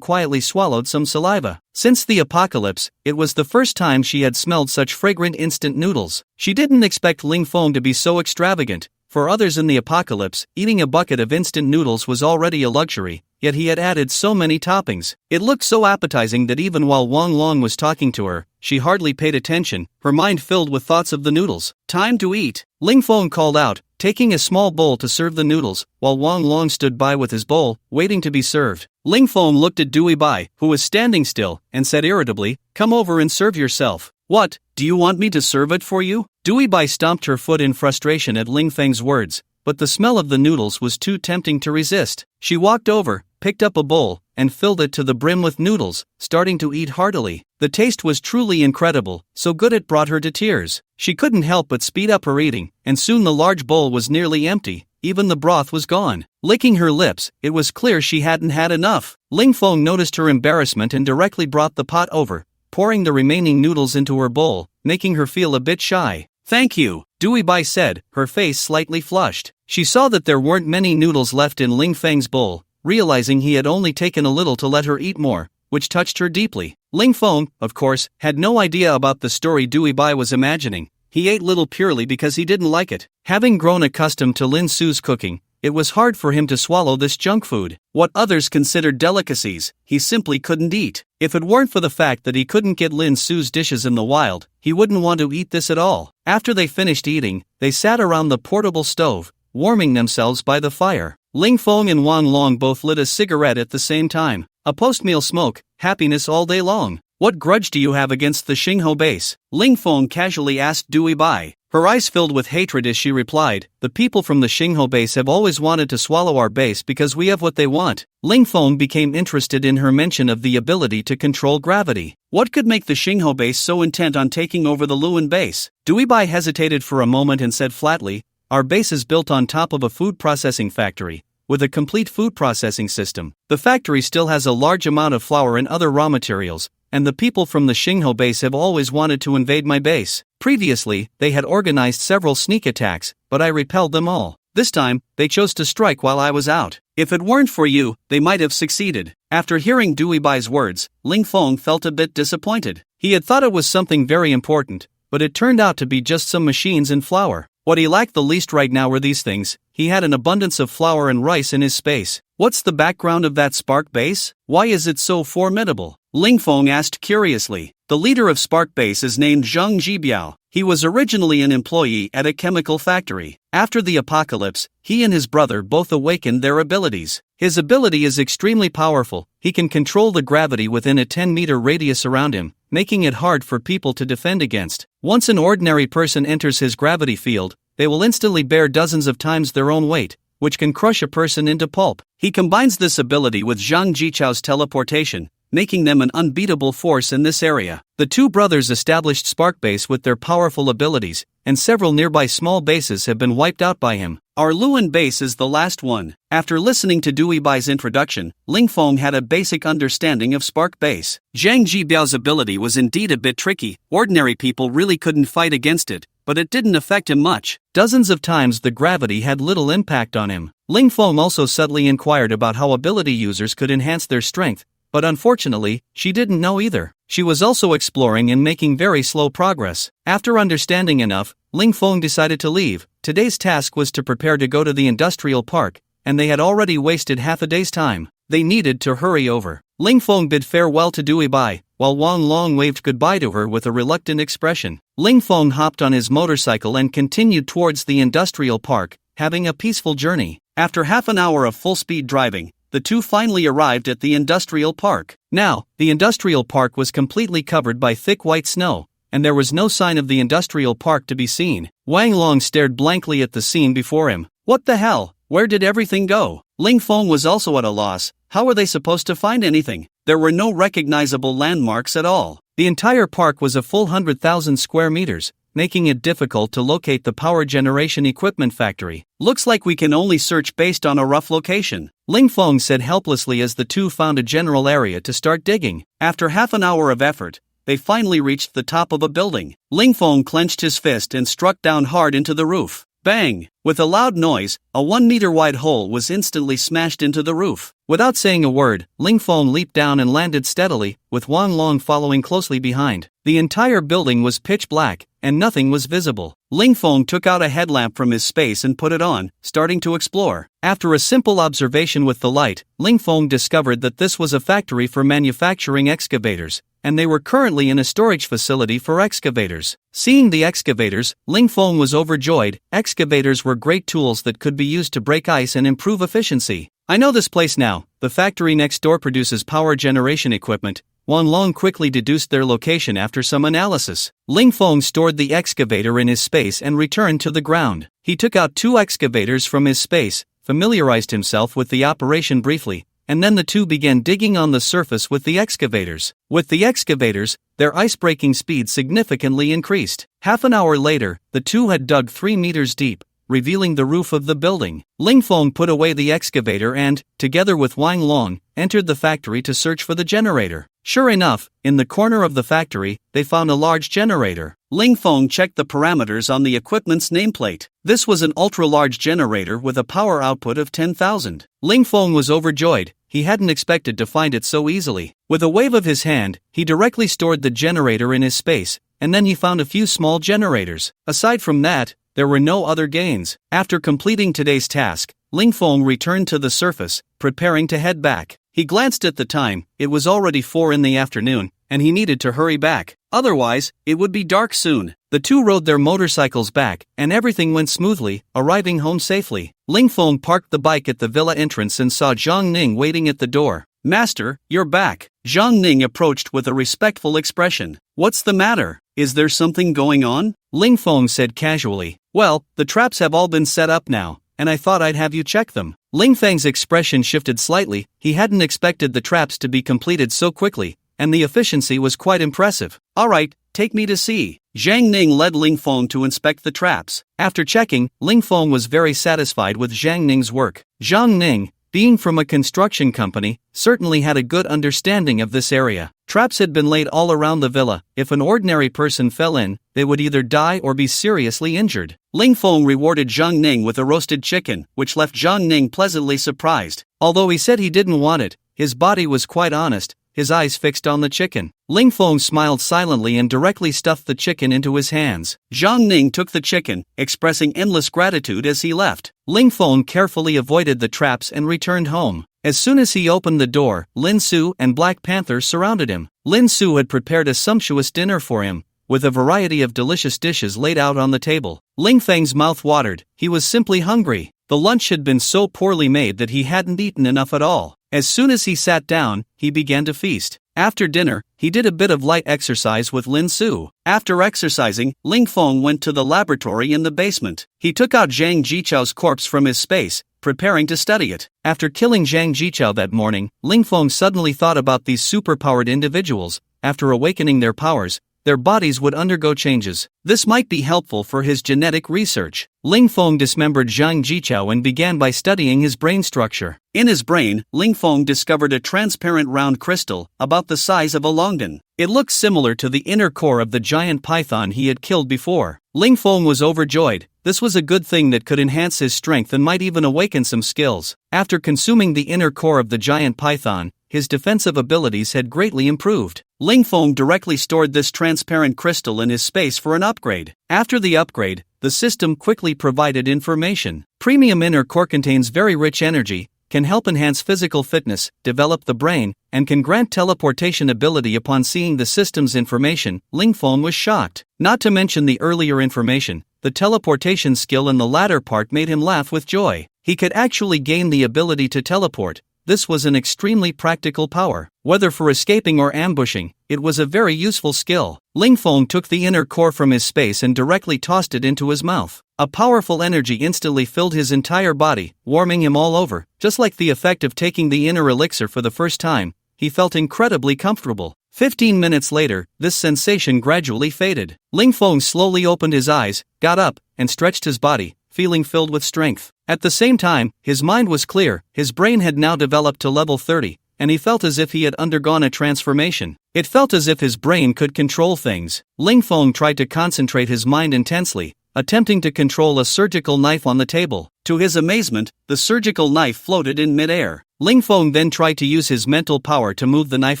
Speaker 1: quietly swallowed some saliva. Since the apocalypse, it was the first time she had smelled such fragrant instant noodles. She didn't expect Ling Feng to be so extravagant. For others in the apocalypse, eating a bucket of instant noodles was already a luxury, yet he had added so many toppings. It looked so appetizing that even while Wang Long was talking to her, she hardly paid attention, her mind filled with thoughts of the noodles. "Time to eat," Ling Feng called out, taking a small bowl to serve the noodles, while Wang Long stood by with his bowl, waiting to be served. Ling Feng looked at Dewey Bai, who was standing still, and said irritably, "Come over and serve yourself." "What, do you want me to serve it for you?" Dewey Bai stomped her foot in frustration at Ling Feng's words, but the smell of the noodles was too tempting to resist. She walked over, picked up a bowl, and filled it to the brim with noodles, starting to eat heartily. The taste was truly incredible, so good it brought her to tears. She couldn't help but speed up her eating, and soon the large bowl was nearly empty. Even the broth was gone. Licking her lips, it was clear she hadn't had enough. Ling Feng noticed her embarrassment and directly brought the pot over, pouring the remaining noodles into her bowl, making her feel a bit shy. "Thank you," Dewey Bai said, her face slightly flushed. She saw that there weren't many noodles left in Ling Feng's bowl, realizing he had only taken a little to let her eat more, which touched her deeply. Ling Feng, of course, had no idea about the story Dewey Bai was imagining. He ate little purely because he didn't like it. Having grown accustomed to Lin Su's cooking, it was hard for him to swallow this junk food. What others considered delicacies, he simply couldn't eat. If it weren't for the fact that he couldn't get Lin Su's dishes in the wild, he wouldn't want to eat this at all. After they finished eating, they sat around the portable stove, warming themselves by the fire. Ling Feng and Wang Long both lit a cigarette at the same time. A post-meal smoke, happiness all day long. "What grudge do you have against the Xingho base?" Ling Feng casually asked Dewey Bai. Her eyes filled with hatred as she replied, "The people from the Xingho base have always wanted to swallow our base because we have what they want." Ling Feng became interested in her mention of the ability to control gravity. What could make the Xingho base so intent on taking over the Luan base? Dewey Bai hesitated for a moment and said flatly, "Our base is built on top of a food processing factory, with a complete food processing system. The factory still has a large amount of flour and other raw materials, and the people from the Xingho base have always wanted to invade my base. Previously, they had organized several sneak attacks, but I repelled them all. This time, they chose to strike while I was out. If it weren't for you, they might have succeeded." After hearing Dewey Bai's words, Ling Feng felt a bit disappointed. He had thought it was something very important, but it turned out to be just some machines and flour. What he lacked the least right now were these things. He had an abundance of flour and rice in his space. "What's the background of that Spark base? Why is it so formidable?" Ling Feng asked curiously. The leader of Spark base is named Zhang Jibiao. He was originally an employee at a chemical factory. After the apocalypse, he and his brother both awakened their abilities. His ability is extremely powerful. He can control the gravity within a 10-meter radius around him, making it hard for people to defend against. Once an ordinary person enters his gravity field, they will instantly bear dozens of times their own weight, which can crush a person into pulp. He combines this ability with Zhang Jichao's teleportation, making them an unbeatable force in this area. The two brothers established Spark Base with their powerful abilities, and several nearby small bases have been wiped out by him. Our Luan base is the last one. After listening to Dewey Bai's introduction, Ling Feng had a basic understanding of Spark Base. Zhang Jibiao's ability was indeed a bit tricky. Ordinary people really couldn't fight against it, but it didn't affect him much. Dozens of times the gravity had little impact on him. Ling Feng also subtly inquired about how ability users could enhance their strength, but unfortunately, she didn't know either. She was also exploring and making very slow progress. After understanding enough, Ling Feng decided to leave. Today's task was to prepare to go to the industrial park, and they had already wasted half a day's time. They needed to hurry over. Ling Feng bid farewell to Dui Bai, while Wang Long waved goodbye to her with a reluctant expression. Ling Feng hopped on his motorcycle and continued towards the industrial park, having a peaceful journey. After half an hour of full-speed driving, the two finally arrived at the industrial park. Now, the industrial park was completely covered by thick white snow, and there was no sign of the industrial park to be seen. Wang Long stared blankly at the scene before him. What the hell? Where did everything go? Ling Feng was also at a loss. How were they supposed to find anything? There were no recognizable landmarks at all. The entire park was a full 100,000 square meters, making it difficult to locate the power generation equipment factory. Looks like we can only search based on a rough location, Ling Feng said helplessly as the two found a general area to start digging. After half an hour of effort, they finally reached the top of a building. Ling Feng clenched his fist and struck down hard into the roof. Bang! With a loud noise, a 1-meter-wide hole was instantly smashed into the roof. Without saying a word, Ling Feng leaped down and landed steadily, with Wang Long following closely behind. The entire building was pitch black, and nothing was visible. Ling Feng took out a headlamp from his space and put it on, starting to explore. After a simple observation with the light, Ling Feng discovered that this was a factory for manufacturing excavators, and they were currently in a storage facility for excavators. Seeing the excavators, Ling Feng was overjoyed. Excavators were great tools that could be used to break ice and improve efficiency. I know this place now. The factory next door produces power generation equipment. Wang Long quickly deduced their location after some analysis. Ling Feng stored the excavator in his space and returned to the ground. He took out 2 excavators from his space, familiarized himself with the operation briefly, and then the two began digging on the surface with the excavators. With the excavators, their ice-breaking speed significantly increased. Half an hour later, the two had dug 3 meters deep, revealing the roof of the building. Ling Feng put away the excavator and, together with Wang Long, entered the factory to search for the generator. Sure enough, in the corner of the factory, they found a large generator. Ling Feng checked the parameters on the equipment's nameplate. This was an ultra-large generator with a power output of 10,000. Ling Feng was overjoyed. He hadn't expected to find it so easily. With a wave of his hand, he directly stored the generator in his space, and then he found a few small generators. Aside from that, there were no other gains. After completing today's task, Ling Feng returned to the surface, preparing to head back. He glanced at the time. It was already 4 in the afternoon, and he needed to hurry back. Otherwise, it would be dark soon. The two rode their motorcycles back, and everything went smoothly, arriving home safely. Ling Feng parked the bike at the villa entrance and saw Zhang Ning waiting at the door. "Master, you're back." Zhang Ning approached with a respectful expression. "What's the matter? Is there something going on?" Ling Feng said casually. "Well, the traps have all been set up now, and I thought I'd have you check them." Ling Feng's expression shifted slightly. He hadn't expected the traps to be completed so quickly, and the efficiency was quite impressive. "Alright, take me to see." Zhang Ning led Ling Feng to inspect the traps. After checking, Ling Feng was very satisfied with Zhang Ning's work. Zhang Ning, being from a construction company, certainly had a good understanding of this area. Traps had been laid all around the villa. If an ordinary person fell in, they would either die or be seriously injured. Ling Feng rewarded Zhang Ning with a roasted chicken, which left Zhang Ning pleasantly surprised. Although he said he didn't want it, his body was quite honest, his eyes fixed on the chicken. Ling Feng smiled silently and directly stuffed the chicken into his hands. Zhang Ning took the chicken, expressing endless gratitude as he left. Ling Feng carefully avoided the traps and returned home. As soon as he opened the door, Lin Su and Black Panther surrounded him. Lin Su had prepared a sumptuous dinner for him, with a variety of delicious dishes laid out on the table. Ling Feng's mouth watered. He was simply hungry. The lunch had been so poorly made that he hadn't eaten enough at all. As soon as he sat down, he began to feast. After dinner, he did a bit of light exercise with Lin Su. After exercising, Ling Feng went to the laboratory in the basement. He took out Zhang Jichao's corpse from his space, preparing to study it. After killing Zhang Jichao that morning, Ling Feng suddenly thought about these superpowered individuals. After awakening their powers, their bodies would undergo changes. This might be helpful for his genetic research. Ling Feng dismembered Zhang Jichao and began by studying his brain structure. In his brain, Ling Feng discovered a transparent round crystal, about the size of a longping. It looked similar to the inner core of the giant python he had killed before. Ling Feng was overjoyed. This was a good thing that could enhance his strength and might even awaken some skills. After consuming the inner core of the giant python, his defensive abilities had greatly improved. Ling Feng directly stored this transparent crystal in his space for an upgrade. After the upgrade, the system quickly provided information. Premium inner core contains very rich energy, can help enhance physical fitness, develop the brain, and can grant teleportation ability. Upon seeing the system's information, Ling Feng was shocked. Not to mention the earlier information, the teleportation skill in the latter part made him laugh with joy. He could actually gain the ability to teleport. This was an extremely practical power. Whether for escaping or ambushing, it was a very useful skill. Ling Feng took the inner core from his space and directly tossed it into his mouth. A powerful energy instantly filled his entire body, warming him all over. Just like the effect of taking the inner elixir for the first time, he felt incredibly comfortable. 15 minutes later, this sensation gradually faded. Ling Feng slowly opened his eyes, got up, and stretched his body, feeling filled with strength. At the same time, his mind was clear. His brain had now developed to level 30, and he felt as if he had undergone a transformation. It felt as if his brain could control things. Ling Feng tried to concentrate his mind intensely, attempting to control a surgical knife on the table. To his amazement, the surgical knife floated in midair. Ling Feng then tried to use his mental power to move the knife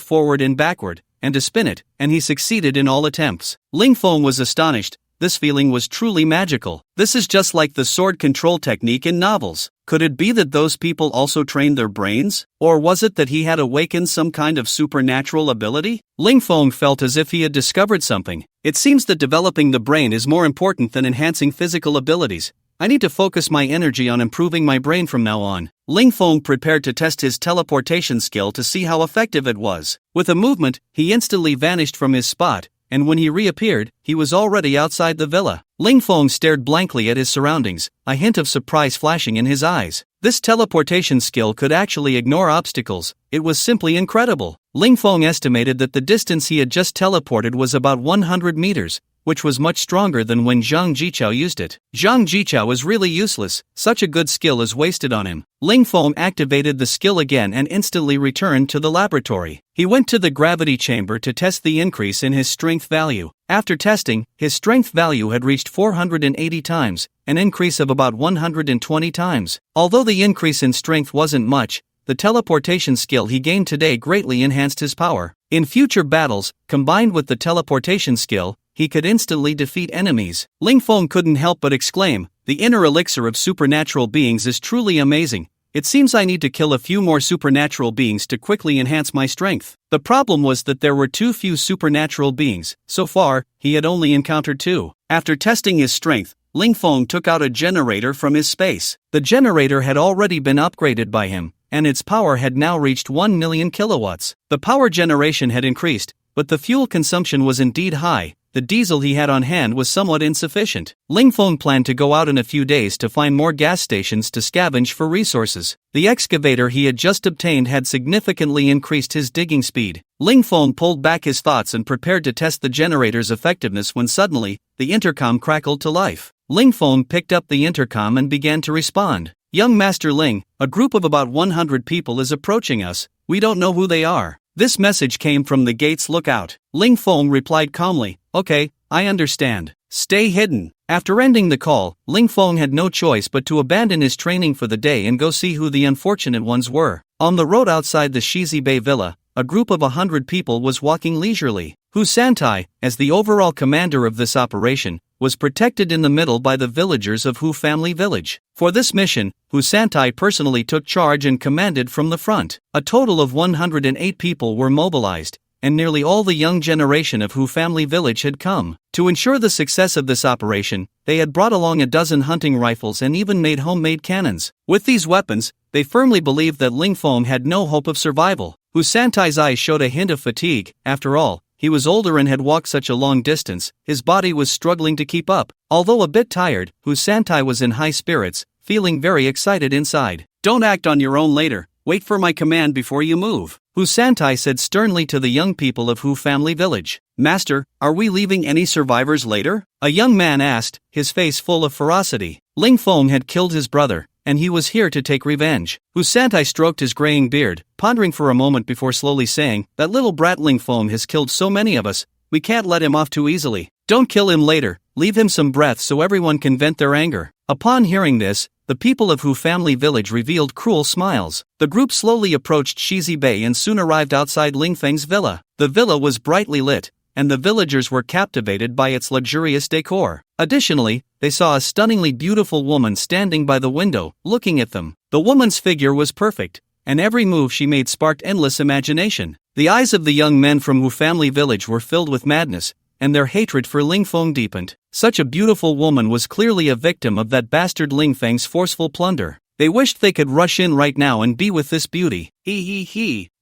Speaker 1: forward and backward, and to spin it, and he succeeded in all attempts. Ling Feng was astonished. This feeling was truly magical. This is just like the sword control technique in novels. Could it be that those people also trained their brains? Or was it that he had awakened some kind of supernatural ability? Ling Feng felt as if he had discovered something. It seems that developing the brain is more important than enhancing physical abilities. I need to focus my energy on improving my brain from now on. Ling Feng prepared to test his teleportation skill to see how effective it was. With a movement, he instantly vanished from his spot, and when he reappeared, he was already outside the villa. Ling Feng stared blankly at his surroundings, a hint of surprise flashing in his eyes. This teleportation skill could actually ignore obstacles. It was simply incredible. Ling Feng estimated that the distance he had just teleported was about 100 meters, which was much stronger than when Zhang Jichao used it. Zhang Jichao was really useless. Such a good skill is wasted on him. Ling Feng activated the skill again and instantly returned to the laboratory. He went to the gravity chamber to test the increase in his strength value. After testing, his strength value had reached 480 times, an increase of about 120 times. Although the increase in strength wasn't much, the teleportation skill he gained today greatly enhanced his power. In future battles, combined with the teleportation skill, he could instantly defeat enemies. Ling Feng couldn't help but exclaim, "The inner elixir of supernatural beings is truly amazing. It seems I need to kill a few more supernatural beings to quickly enhance my strength." The problem was that there were too few supernatural beings. So far, he had only encountered 2. After testing his strength, Ling Feng took out a generator from his space. The generator had already been upgraded by him, and its power had now reached 1 million kilowatts. The power generation had increased, but the fuel consumption was indeed high. The diesel he had on hand was somewhat insufficient. Ling Feng planned to go out in a few days to find more gas stations to scavenge for resources. The excavator he had just obtained had significantly increased his digging speed. Ling Feng pulled back his thoughts and prepared to test the generator's effectiveness when suddenly, the intercom crackled to life. Ling Feng picked up the intercom and began to respond. "Young Master Ling, a group of about 100 people is approaching us. We don't know who they are." This message came from the gate's lookout. Ling Feng replied calmly, "Okay, I understand. Stay hidden." After ending the call, Ling Feng had no choice but to abandon his training for the day and go see who the unfortunate ones were. On the road outside the Shizi Bay Villa, a group of 100 people was walking leisurely. Hu Santai, as the overall commander of this operation, was protected in the middle by the villagers of Hu Family Village. For this mission, Hu Santai personally took charge and commanded from the front. A total of 108 people were mobilized, and nearly all the young generation of Hu Family Village had come. To ensure the success of this operation, they had brought along a dozen hunting rifles and even made homemade cannons. With these weapons, they firmly believed that Ling Feng had no hope of survival. Hu Santai's eyes showed a hint of fatigue. After all, he was older and had walked such a long distance, his body was struggling to keep up. Although a bit tired, Hu Santai was in high spirits, feeling very excited inside. "Don't act on your own later, wait for my command before you move," Hu Santai said sternly to the young people of Hu Family Village. "Master, are we leaving any survivors later?" a young man asked, his face full of ferocity. Ling Feng had killed his brother, and he was here to take revenge. Hu Santai stroked his graying beard, pondering for a moment before slowly saying, "That little brat Ling Feng has killed so many of us, we can't let him off too easily." "Don't kill him later, leave him some breath so everyone can vent their anger. Upon hearing this, the people of Hu Family Village revealed cruel smiles. The group slowly approached Shizi Bay and soon arrived outside Ling Feng's villa. The villa was brightly lit, and the villagers were captivated by its luxurious decor. Additionally, they saw a stunningly beautiful woman standing by the window, looking at them. The woman's figure was perfect, and every move she made sparked endless imagination. The eyes of the young men from Wu Family Village were filled with madness, and their hatred for Ling Feng deepened. Such a beautiful woman was clearly a victim of that bastard Ling Feng's forceful plunder. They wished they could rush in right now and be with this beauty.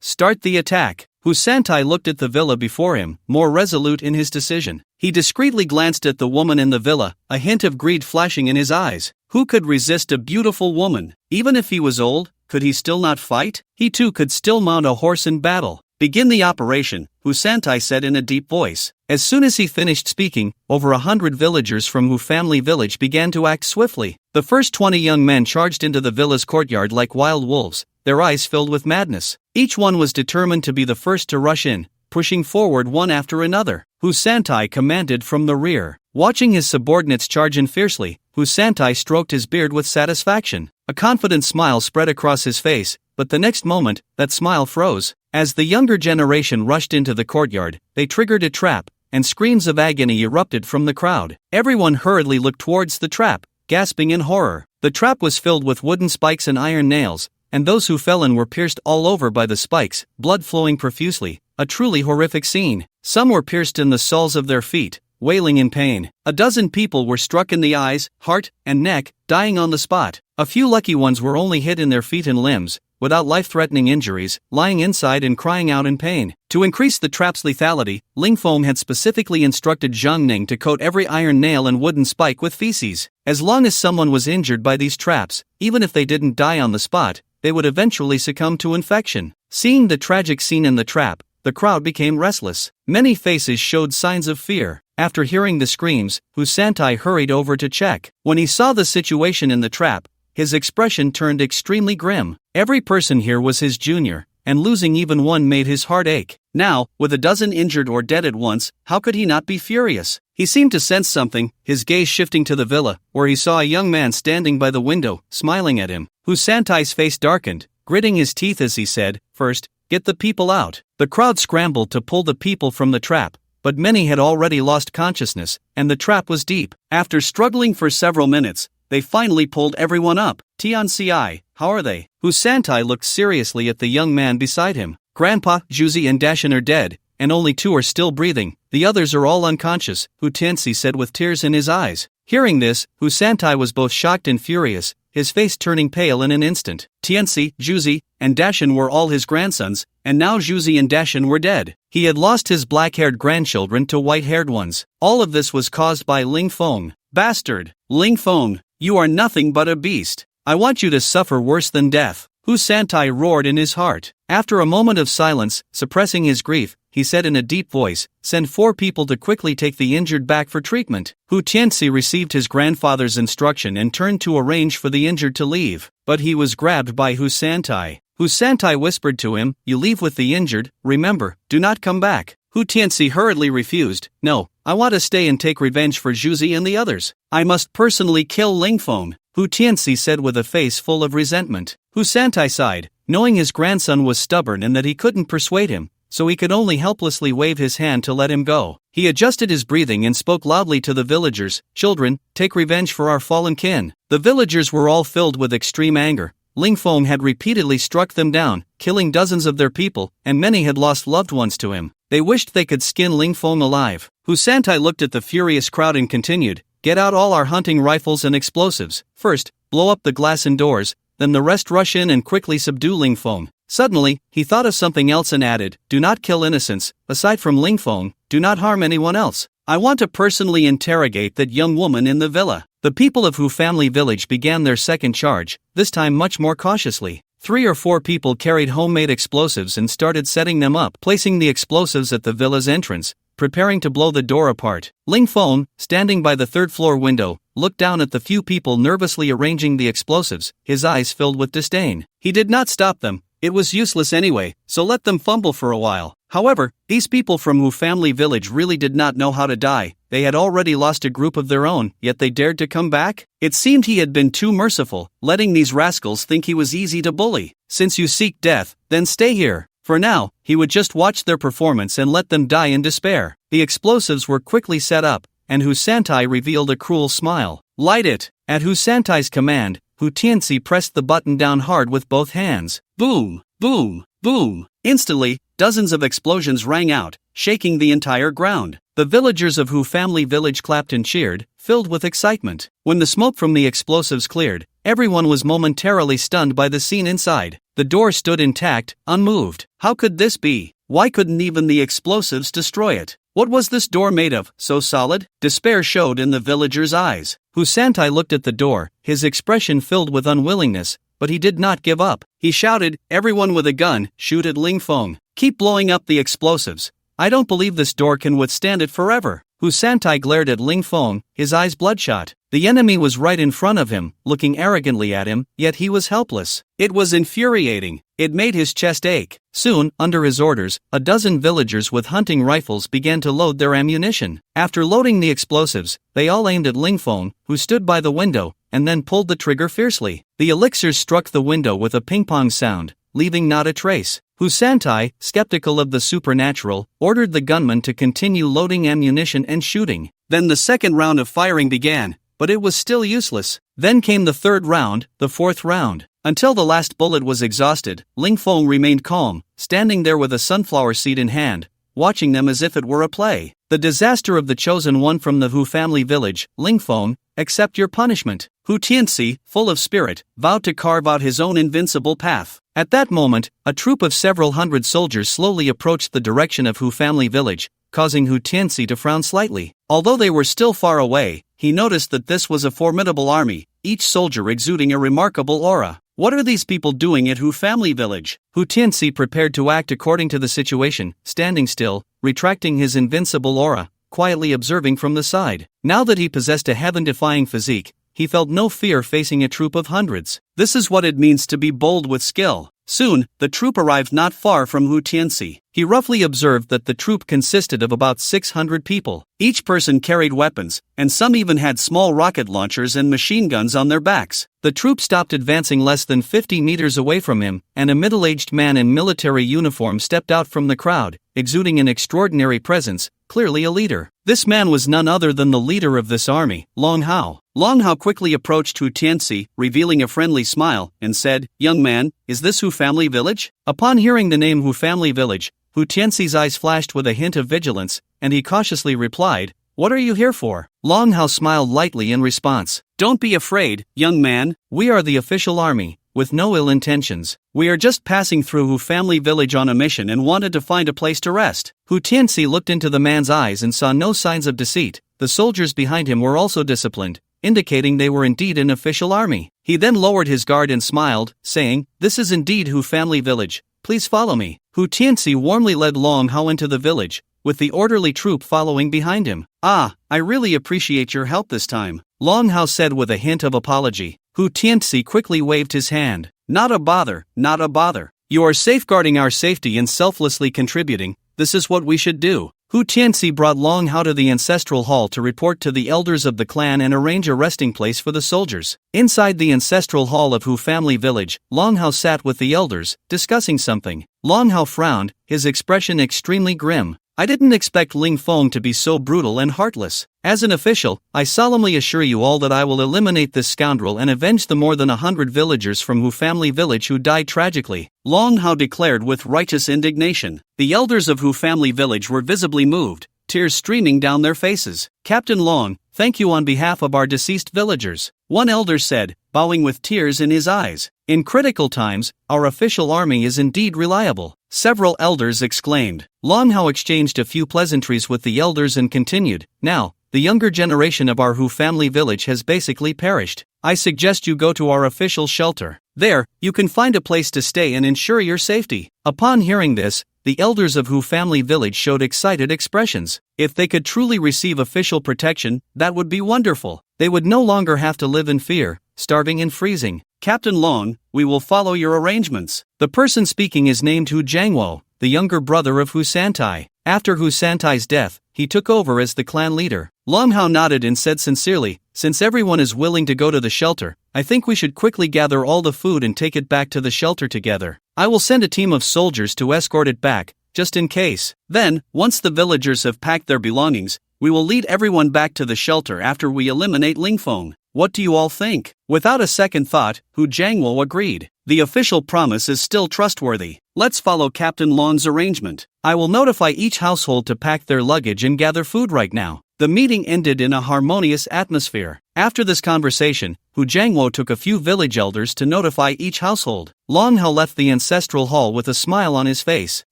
Speaker 1: Start the attack. Hu Santai looked at the villa before him, more resolute in his decision. He discreetly glanced at the woman in the villa, a hint of greed flashing in his eyes. Who could resist a beautiful woman? Even if he was old, could he still not fight? He too could still mount a horse in battle. Begin the operation, Hu Santai said in a deep voice. As soon as he finished speaking, over 100 villagers from Hu Family Village began to act swiftly. The first 20 young men charged into the villa's courtyard like wild wolves, their eyes filled with madness. Each one was determined to be the first to rush in, pushing forward one after another. Hu Santai commanded from the rear. Watching his subordinates charge in fiercely, Hu Santai stroked his beard with satisfaction. A confident smile spread across his face, but the next moment, that smile froze. As the younger generation rushed into the courtyard, they triggered a trap, and screams of agony erupted from the crowd. Everyone hurriedly looked towards the trap, gasping in horror. The trap was filled with wooden spikes and iron nails, and those who fell in were pierced all over by the spikes, blood flowing profusely, a truly horrific scene. Some were pierced in the soles of their feet, wailing in pain. A dozen people were struck in the eyes, heart, and neck, dying on the spot. A few lucky ones were only hit in their feet and limbs, without life-threatening injuries, lying inside and crying out in pain. To increase the trap's lethality, Ling Feng had specifically instructed Zhang Ning to coat every iron nail and wooden spike with feces. As long as someone was injured by these traps, even if they didn't die on the spot, they would eventually succumb to infection. Seeing the tragic scene in the trap, the crowd became restless. Many faces showed signs of fear. After hearing the screams, Hu Santai hurried over to check. When he saw the situation in the trap, his expression turned extremely grim. Every person here was his junior, and losing even one made his heart ache. Now, with a dozen injured or dead at once, how could he not be furious? He seemed to sense something, his gaze shifting to the villa, where he saw a young man standing by the window, smiling at him. Hu Santai's face darkened, gritting his teeth as he said, "First, get the people out." The crowd scrambled to pull the people from the trap, but many had already lost consciousness, and the trap was deep. After struggling for several minutes, they finally pulled everyone up. Tianci, how are they? Hu Santai looked seriously at the young man beside him. Grandpa, Juzi and Dashin are dead, and only 2 are still breathing. The others are all unconscious, Hu Tianci said with tears in his eyes. Hearing this, Hu Santai was both shocked and furious, his face turning pale in an instant. Tianci, Juzi, and Dashin were all his grandsons, and now Juzi and Dashin were dead. He had lost his black-haired grandchildren to white-haired ones. All of this was caused by Ling Feng. Bastard! Ling Feng, you are nothing but a beast. I want you to suffer worse than death. Hu Santai roared in his heart. After a moment of silence, suppressing his grief, he said in a deep voice, "Send 4 people to quickly take the injured back for treatment." Hu Tianci received his grandfather's instruction and turned to arrange for the injured to leave, but he was grabbed by Hu Santai. Hu Santai whispered to him, "You leave with the injured, remember, do not come back." Hu Tianci hurriedly refused. "No, I want to stay and take revenge for Juzi and the others. I must personally kill Ling Feng," Hu Tianci said with a face full of resentment. Hu Santai sighed, knowing his grandson was stubborn and that he couldn't persuade him, so he could only helplessly wave his hand to let him go. He adjusted his breathing and spoke loudly to the villagers, "Children, take revenge for our fallen kin." The villagers were all filled with extreme anger. Ling Feng had repeatedly struck them down, killing dozens of their people, and many had lost loved ones to him. They wished they could skin Ling Feng alive. Hu Santai looked at the furious crowd and continued, "Get out all our hunting rifles and explosives. First, blow up the glass and doors, then the rest rush in and quickly subdue Ling Feng." Suddenly, he thought of something else and added, "Do not kill innocents. Aside from Ling Feng, do not harm anyone else. I want to personally interrogate that young woman in the villa." The people of Hu Family Village began their second charge, this time much more cautiously. 3 or 4 people carried homemade explosives and started setting them up, placing the explosives at the villa's entrance, preparing to blow the door apart. Ling Feng, standing by the 3rd-floor window, looked down at the few people nervously arranging the explosives, his eyes filled with disdain. He did not stop them, It was useless anyway, so let them fumble for a while. However, these people from Wu family village really did not know how to die. They had already lost a group of their own, yet they dared to come back? It seemed he had been too merciful, letting these rascals think he was easy to bully. Since you seek death, then stay here. For now, he would just watch their performance and let them die in despair. The explosives were quickly set up, and Hu Santai revealed a cruel smile. Light it! At Hu Santai's command, Hu Tianxi pressed the button down hard with both hands. Boom! Boom! Boom! Instantly, dozens of explosions rang out, shaking the entire ground. The villagers of Hu family village clapped and cheered, filled with excitement. When the smoke from the explosives cleared, everyone was momentarily stunned by the scene inside. The door stood intact, unmoved. How could this be? Why couldn't even the explosives destroy it? What was this door made of, so solid? Despair showed in the villagers' eyes. Hu Santai looked at the door, his expression filled with unwillingness, but he did not give up. He shouted, "Everyone with a gun, shoot at Ling Feng. Keep blowing up the explosives. I don't believe this door can withstand it forever." Hu Santai glared at Ling Feng, his eyes bloodshot. The enemy was right in front of him, looking arrogantly at him, yet he was helpless. It was infuriating. It made his chest ache. Soon, under his orders, a dozen villagers with hunting rifles began to load their ammunition. After loading the explosives, they all aimed at Ling Feng, who stood by the window, and then pulled the trigger fiercely. The elixirs struck the window with a ping-pong sound, leaving not a trace. Hu Santai, skeptical of the supernatural, ordered the gunmen to continue loading ammunition and shooting. Then the second round of firing began, but it was still useless. Then came the third round, the fourth round. Until the last bullet was exhausted, Ling Feng remained calm, standing there with a sunflower seed in hand, watching them as if it were a play. The disaster of the chosen one from the Hu family village, Ling Feng, accept your punishment. Hu Tianxi, full of spirit, vowed to carve out his own invincible path. At that moment, a troop of several hundred soldiers slowly approached the direction of Hu family village, causing Hu Tianxi to frown slightly. Although they were still far away, he noticed that this was a formidable army, each soldier exuding a remarkable aura. What are these people doing at Hu family village? Hu Tianxi prepared to act according to the situation, standing still, retracting his invincible aura, quietly observing from the side. Now that he possessed a heaven-defying physique, he felt no fear facing a troop of hundreds. This is what it means to be bold with skill. Soon, the troop arrived not far from Hu Tianxi. He roughly observed that the troop consisted of about 600 people. Each person carried weapons, and some even had small rocket launchers and machine guns on their backs. The troop stopped advancing less than 50 meters away from him, and a middle-aged man in military uniform stepped out from the crowd, exuding an extraordinary presence, clearly a leader. This man was none other than the leader of this army, Long Hao. Long Hao quickly approached Hu Tianxi, revealing a friendly smile, and said, "Young man, is this Hu family village?" Upon hearing the name Hu family village, Hu Tianxi's eyes flashed with a hint of vigilance, and he cautiously replied, "What are you here for?" Long Hao smiled lightly in response. "Don't be afraid, young man. We are the official army, with no ill intentions. We are just passing through Hu family village on a mission and wanted to find a place to rest." Hu Tianxi looked into the man's eyes and saw no signs of deceit. The soldiers behind him were also disciplined, indicating they were indeed an official army. He then lowered his guard and smiled, saying, "This is indeed Hu family village. Please follow me." Hu Tianxi warmly led Long Hao into the village, with the orderly troop following behind him. "Ah, I really appreciate your help this time," Long Hao said with a hint of apology. Hu Tianxi quickly waved his hand. "Not a bother, not a bother. You are safeguarding our safety and selflessly contributing. This is what we should do." Hu Tianxi brought Long Hao to the ancestral hall to report to the elders of the clan and arrange a resting place for the soldiers. Inside the ancestral hall of Hu family village, Long Hao sat with the elders, discussing something. Long Hao frowned, his expression extremely grim. "I didn't expect Ling Feng to be so brutal and heartless. As an official, I solemnly assure you all that I will eliminate this scoundrel and avenge the more than 100 villagers from Hu family village who died tragically," Long Hao declared with righteous indignation. The elders of Hu family village were visibly moved, tears streaming down their faces. "Captain Long, thank you on behalf of our deceased villagers," one elder said, bowing with tears in his eyes. "In critical times, our official army is indeed reliable," several elders exclaimed. Long Hao exchanged a few pleasantries with the elders and continued, "Now, the younger generation of our Hu family village has basically perished. I suggest you go to our official shelter. There, you can find a place to stay and ensure your safety." Upon hearing this, the elders of Hu family village showed excited expressions. If they could truly receive official protection, that would be wonderful. They would no longer have to live in fear, starving and freezing. "Captain Long, we will follow your arrangements," The person speaking is named Hu Jiangwo, the younger brother of Hu Santai. After Hu Santai's death, he took over as the clan leader. Long Hao nodded and said sincerely, since everyone is willing to go to the shelter, I think we should quickly gather all the food and take it back to the shelter together. I will send a team of soldiers to escort it back, just in case. Then, once the villagers have packed their belongings, we will lead everyone back to the shelter after we eliminate Lingfeng. What do you all think? Without a second thought, Hu Jiangwo agreed. The official promise is still trustworthy. Let's follow Captain Lon's arrangement. I will notify each household to pack their luggage and gather food right now. The meeting ended in a harmonious atmosphere. After this conversation, Hu Jiangwo took a few village elders to notify each household. Long Hao left the ancestral hall with a smile on his face.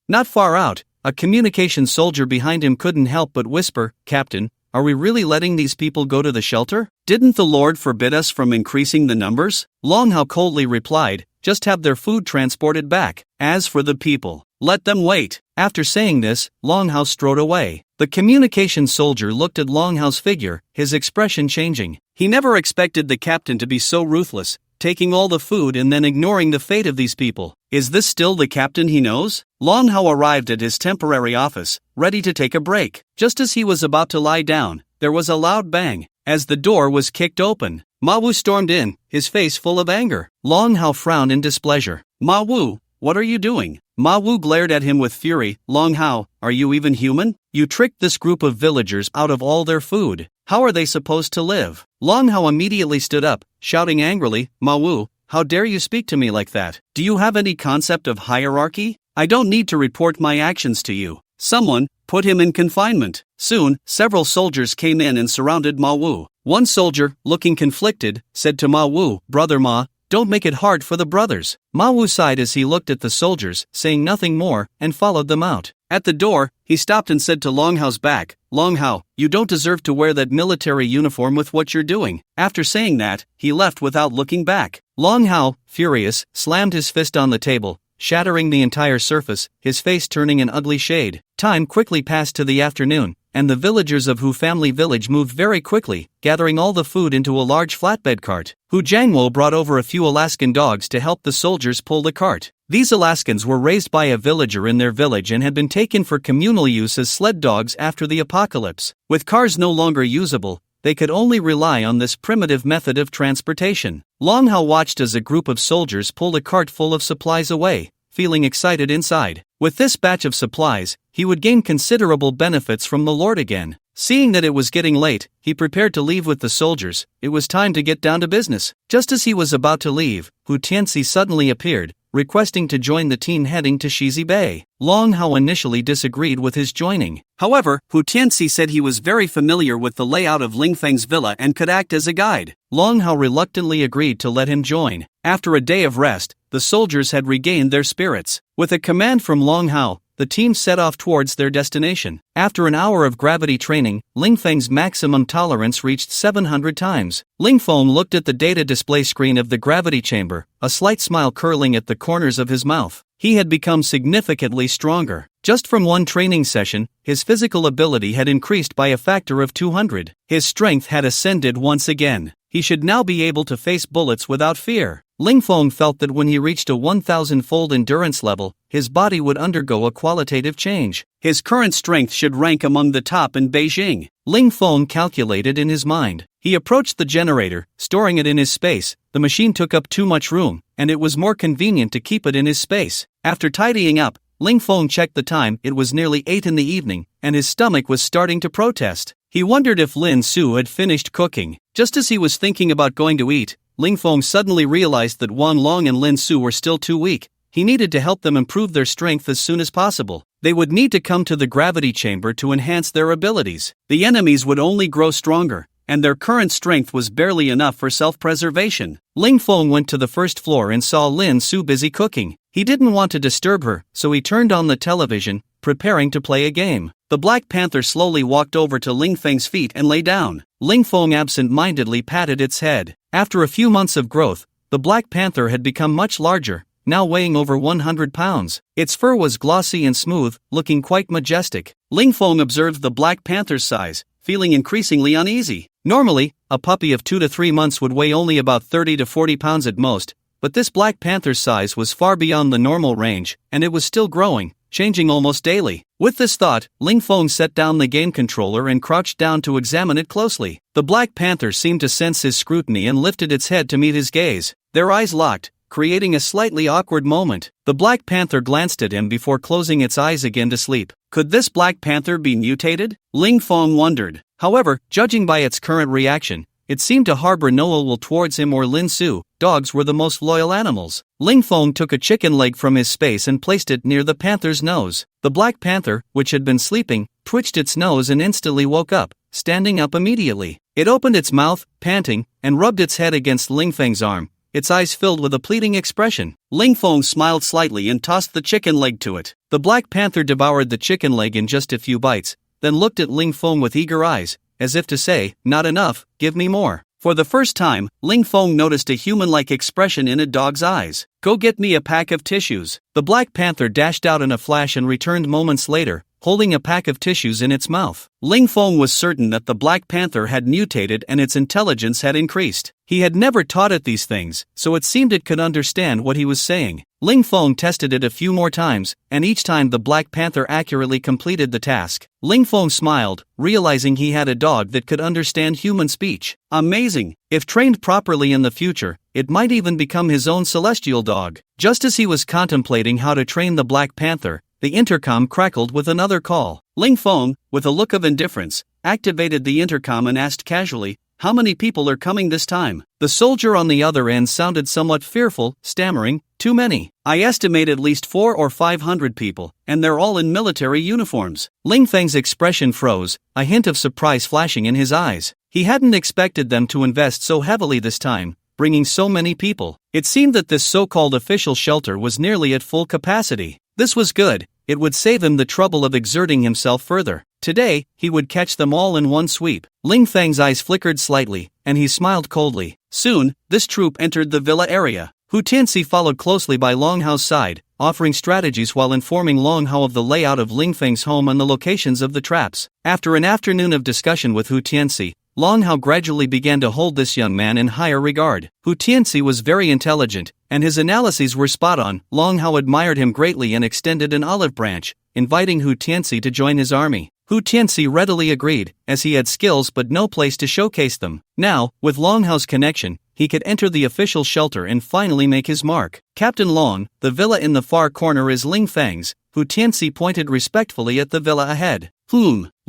Speaker 1: Not far out, a communication soldier behind him couldn't help but whisper, Captain, are we really letting these people go to the shelter? Didn't the Lord forbid us from increasing the numbers? Long Hao coldly replied, just have their food transported back. As for the people, let them wait. After saying this, Long Hao strode away. The communication soldier looked at Long Hao's figure, his expression changing. He never expected the captain to be so ruthless, taking all the food and then ignoring the fate of these people. Is this still the captain he knows? Long Hao arrived at his temporary office, ready to take a break. Just as he was about to lie down, there was a loud bang. As the door was kicked open, Ma Wu stormed in, his face full of anger. Long Hao frowned in displeasure. Ma Wu, what are you doing? Ma Wu glared at him with fury. Long Hao, are you even human? You tricked this group of villagers out of all their food. How are they supposed to live? Long Hao immediately stood up, shouting angrily, Ma Wu, how dare you speak to me like that? Do you have any concept of hierarchy? I don't need to report my actions to you. Someone, put him in confinement. Soon, several soldiers came in and surrounded Ma Wu. One soldier, looking conflicted, said to Ma Wu, Brother Ma, don't make it hard for the brothers. Ma Wu sighed as he looked at the soldiers, saying nothing more, and followed them out. At the door, he stopped and said to Long Hao's back, Long Hao, you don't deserve to wear that military uniform with what you're doing. After saying that, he left without looking back. Long Hao, furious, slammed his fist on the table, shattering the entire surface, his face turning an ugly shade. Time quickly passed to the afternoon, and the villagers of Hu Family Village moved very quickly, gathering all the food into a large flatbed cart. Hu Jiangwo brought over a few Alaskan dogs to help the soldiers pull the cart. These Alaskans were raised by a villager in their village and had been taken for communal use as sled dogs after the apocalypse. With cars no longer usable, they could only rely on this primitive method of transportation. Long Hao watched as a group of soldiers pulled a cart full of supplies away, feeling excited inside. With this batch of supplies, he would gain considerable benefits from the Lord again. Seeing that it was getting late, he prepared to leave with the soldiers. It was time to get down to business. Just as he was about to leave, Hu Tianxi suddenly appeared, requesting to join the team heading to Shizi Bay. Long Hao initially disagreed with his joining. However, Hu Tianxi said he was very familiar with the layout of Lingfeng's villa and could act as a guide. Long Hao reluctantly agreed to let him join. After a day of rest, the soldiers had regained their spirits. With a command from Long Hao, the team set off towards their destination. After an hour of gravity training, Lingfeng's maximum tolerance reached 700 times. Lingfeng looked at the data display screen of the gravity chamber, a slight smile curling at the corners of his mouth. He had become significantly stronger. Just from one training session, his physical ability had increased by a factor of 200. His strength had ascended once again. He should now be able to face bullets without fear. Lingfeng felt that when he reached a 1,000-fold endurance level, his body would undergo a qualitative change. His current strength should rank among the top in Beijing. Lingfeng calculated in his mind. He approached the generator, storing it in his space. The machine took up too much room, and it was more convenient to keep it in his space. After tidying up, Lingfeng checked the time. It was nearly 8 in the evening, and his stomach was starting to protest. He wondered if Lin Su had finished cooking. Just as he was thinking about going to eat, Lingfeng suddenly realized that Wan Long and Lin Su were still too weak. He needed to help them improve their strength as soon as possible. They would need to come to the gravity chamber to enhance their abilities. The enemies would only grow stronger, and their current strength was barely enough for self-preservation. Lingfeng went to the first floor and saw Lin Su busy cooking. He didn't want to disturb her, so he turned on the television, preparing to play a game. The Black Panther slowly walked over to Lingfeng's feet and lay down. Lingfeng absent-mindedly patted its head. After a few months of growth, the Black Panther had become much larger, now weighing over 100 pounds. Its fur was glossy and smooth, looking quite majestic. Lingfeng observed the Black Panther's size, feeling increasingly uneasy. Normally, a puppy of 2 to 3 months would weigh only about 30 to 40 pounds at most, but this Black Panther's size was far beyond the normal range, and it was still growing, changing almost daily. With this thought, Ling Feng set down the game controller and crouched down to examine it closely. The Black Panther seemed to sense his scrutiny and lifted its head to meet his gaze. Their eyes locked, creating a slightly awkward moment. The Black Panther glanced at him before closing its eyes again to sleep. Could this Black Panther be mutated? Ling Feng wondered. However, judging by its current reaction, it seemed to harbor no ill will towards him or Lin Su. Dogs were the most loyal animals. Ling Feng took a chicken leg from his space and placed it near the panther's nose. The Black Panther, which had been sleeping, twitched its nose and instantly woke up, standing up immediately. It opened its mouth, panting, and rubbed its head against Ling Feng's arm, its eyes filled with a pleading expression. Ling Feng smiled slightly and tossed the chicken leg to it. The Black Panther devoured the chicken leg in just a few bites, then looked at Ling Feng with eager eyes, as if to say, "Not enough, give me more." For the first time, Ling Feng noticed a human-like expression in a dog's eyes. "Go get me a pack of tissues." The Black Panther dashed out in a flash and returned moments later, holding a pack of tissues in its mouth. Ling Feng was certain that the Black Panther had mutated and its intelligence had increased. He had never taught it these things, so it seemed it could understand what he was saying. Ling Feng tested it a few more times, and each time the Black Panther accurately completed the task. Ling Feng smiled, realizing he had a dog that could understand human speech. Amazing! If trained properly in the future, it might even become his own celestial dog. Just as he was contemplating how to train the Black Panther, the intercom crackled with another call. Ling Feng, with a look of indifference, activated the intercom and asked casually, "How many people are coming this time?" The soldier on the other end sounded somewhat fearful, stammering, "Too many. I estimate at least 400 or 500 people, and they're all in military uniforms." Ling Feng's expression froze, a hint of surprise flashing in his eyes. He hadn't expected them to invest so heavily this time, bringing so many people. It seemed that this so-called official shelter was nearly at full capacity. This was good. It would save him the trouble of exerting himself further. Today, he would catch them all in one sweep. Ling Feng's eyes flickered slightly, and he smiled coldly. Soon, this troop entered the villa area. Hu Tianxi followed closely by Long Hao's side, offering strategies while informing Long Hao of the layout of Ling Feng's home and the locations of the traps. After an afternoon of discussion with Hu Tianxi, Long Hao gradually began to hold this young man in higher regard. Hu Tianxi was very intelligent, and his analyses were spot on. Long Hao admired him greatly and extended an olive branch, inviting Hu Tianxi to join his army. Hu Tianxi readily agreed, as he had skills but no place to showcase them. Now, with Long Hao's connection, he could enter the official shelter and finally make his mark. "Captain Long, the villa in the far corner is Ling Feng's." Hu Tianxi pointed respectfully at the villa ahead.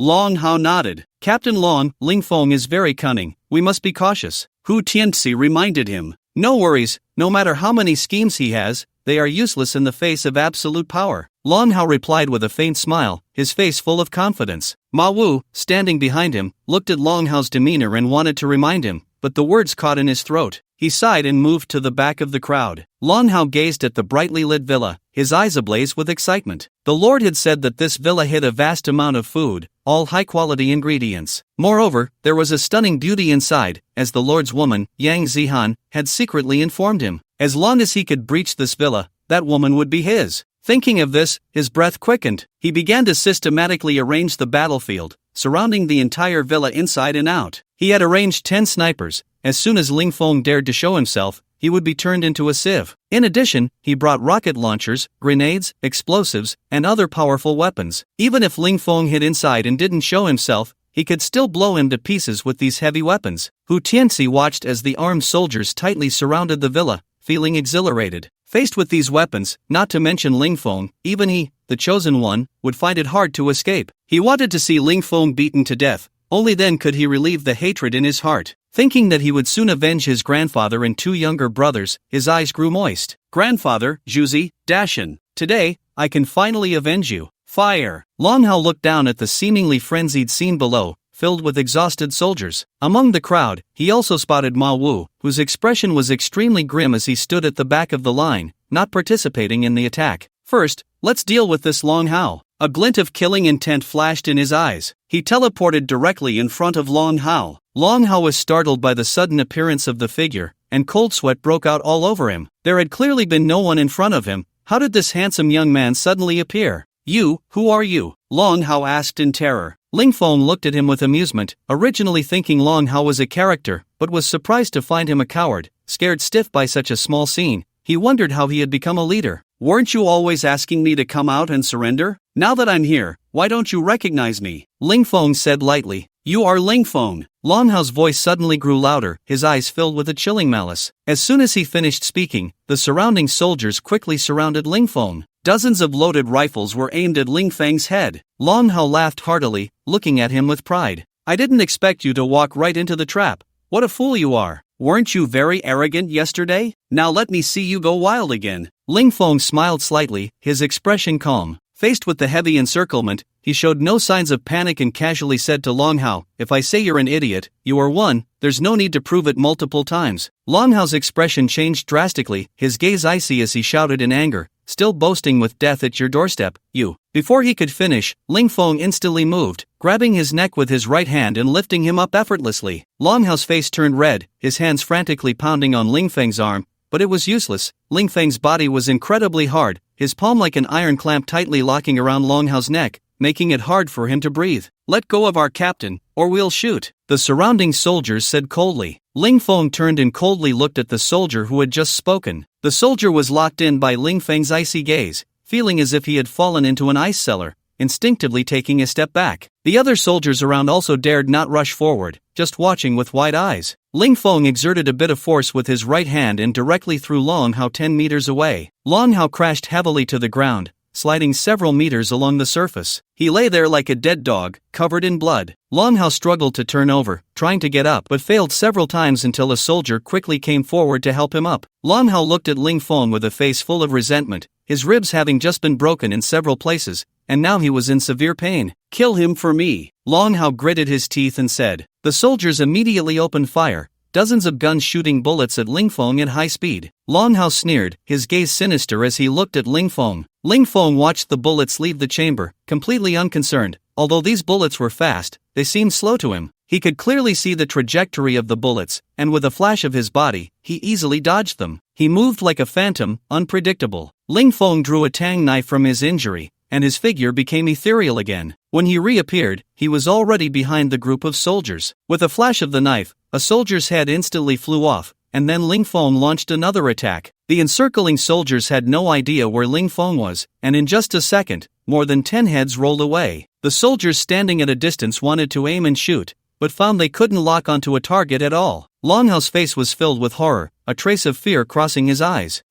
Speaker 1: Long Hao nodded. "Captain Long, Ling Feng is very cunning. We must be cautious." Hu Tianxi reminded him. "No worries, no matter how many schemes he has, they are useless in the face of absolute power." Long Hao replied with a faint smile, his face full of confidence. Ma Wu, standing behind him, looked at Long Hao's demeanor and wanted to remind him, but the words caught in his throat. He sighed and moved to the back of the crowd. Long Hao gazed at the brightly lit villa, his eyes ablaze with excitement. The Lord had said that this villa hid a vast amount of food, all high-quality ingredients. Moreover, there was a stunning beauty inside, as the Lord's woman, Yang Zihan, had secretly informed him. As long as he could breach this villa, that woman would be his. Thinking of this, his breath quickened. He began to systematically arrange the battlefield, surrounding the entire villa inside and out. He had arranged 10 snipers. As soon as Ling Feng dared to show himself, he would be turned into a sieve. In addition, he brought rocket launchers, grenades, explosives, and other powerful weapons. Even if Ling Feng hid inside and didn't show himself, he could still blow him to pieces with these heavy weapons. Hu Tianxi watched as the armed soldiers tightly surrounded the villa, feeling exhilarated. Faced with these weapons, not to mention Ling Feng, even he, the chosen one, would find it hard to escape. He wanted to see Ling Feng beaten to death. Only then could he relieve the hatred in his heart. Thinking that he would soon avenge his grandfather and 2 younger brothers, his eyes grew moist. "Grandfather, Zhuzi, Dashin, today, I can finally avenge you. Fire!" Long Hao looked down at the seemingly frenzied scene below, filled with exhausted soldiers. Among the crowd, he also spotted Ma Wu, whose expression was extremely grim as he stood at the back of the line, not participating in the attack. "First, let's deal with this Long Hao." A glint of killing intent flashed in his eyes. He teleported directly in front of Long Hao. Long Hao was startled by the sudden appearance of the figure, and cold sweat broke out all over him. There had clearly been no one in front of him. How did this handsome young man suddenly appear? "You, who are you?" Long Hao asked in terror. Ling Feng looked at him with amusement, originally thinking Long Hao was a character, but was surprised to find him a coward, scared stiff by such a small scene. He wondered how he had become a leader. "Weren't you always asking me to come out and surrender? Now that I'm here, why don't you recognize me?" Ling Feng said lightly. "You are Ling Feng." Long Hao's voice suddenly grew louder, his eyes filled with a chilling malice. As soon as he finished speaking, the surrounding soldiers quickly surrounded Ling Feng. Dozens of loaded rifles were aimed at Ling Feng's head. Long Hao laughed heartily, looking at him with pride. "I didn't expect you to walk right into the trap. What a fool you are. Weren't you very arrogant yesterday? Now let me see you go wild again." Ling Feng smiled slightly, his expression calm. Faced with the heavy encirclement, he showed no signs of panic and casually said to Long Hao, "If I say you're an idiot, you are one, there's no need to prove it multiple times." Long Hao's expression changed drastically, his gaze icy as he shouted in anger, "Still boasting with death at your doorstep, you." Before he could finish, Ling Feng instantly moved, grabbing his neck with his right hand and lifting him up effortlessly. Long Hao's face turned red, his hands frantically pounding on Ling Feng's arm, but it was useless. Ling Feng's body was incredibly hard, his palm like an iron clamp tightly locking around Long Hao's neck, making it hard for him to breathe. "Let go of our captain, or we'll shoot," the surrounding soldiers said coldly. Ling Feng turned and coldly looked at the soldier who had just spoken. The soldier was locked in by Ling Feng's icy gaze, feeling as if he had fallen into an ice cellar, instinctively taking a step back. The other soldiers around also dared not rush forward, just watching with wide eyes. Ling Feng exerted a bit of force with his right hand and directly threw Long Hao 10 meters away. Long Hao crashed heavily to the ground, sliding several meters along the surface. He lay there like a dead dog, covered in blood. Long Hao struggled to turn over, trying to get up but failed several times until a soldier quickly came forward to help him up. Long Hao looked at Ling Feng with a face full of resentment, his ribs having just been broken in several places, and now he was in severe pain. "Kill him for me." Long Hao gritted his teeth and said. The soldiers immediately opened fire, dozens of guns shooting bullets at Ling Feng at high speed. Long Hao sneered, his gaze sinister as he looked at Ling Feng. Ling Feng watched the bullets leave the chamber, completely unconcerned. Although these bullets were fast, they seemed slow to him. He could clearly see the trajectory of the bullets, and with a flash of his body, he easily dodged them. He moved like a phantom, unpredictable. Ling Feng drew a tang knife from his injury, and his figure became ethereal again. When he reappeared, he was already behind the group of soldiers. With a flash of the knife, a soldier's head instantly flew off, and then Ling Feng launched another attack. The encircling soldiers had no idea where Ling Feng was, and in just a second, more than 10 heads rolled away. The soldiers standing at a distance wanted to aim and shoot, but found they couldn't lock onto a target at all. Long Hao's face was filled with horror, a trace of fear crossing his eyes.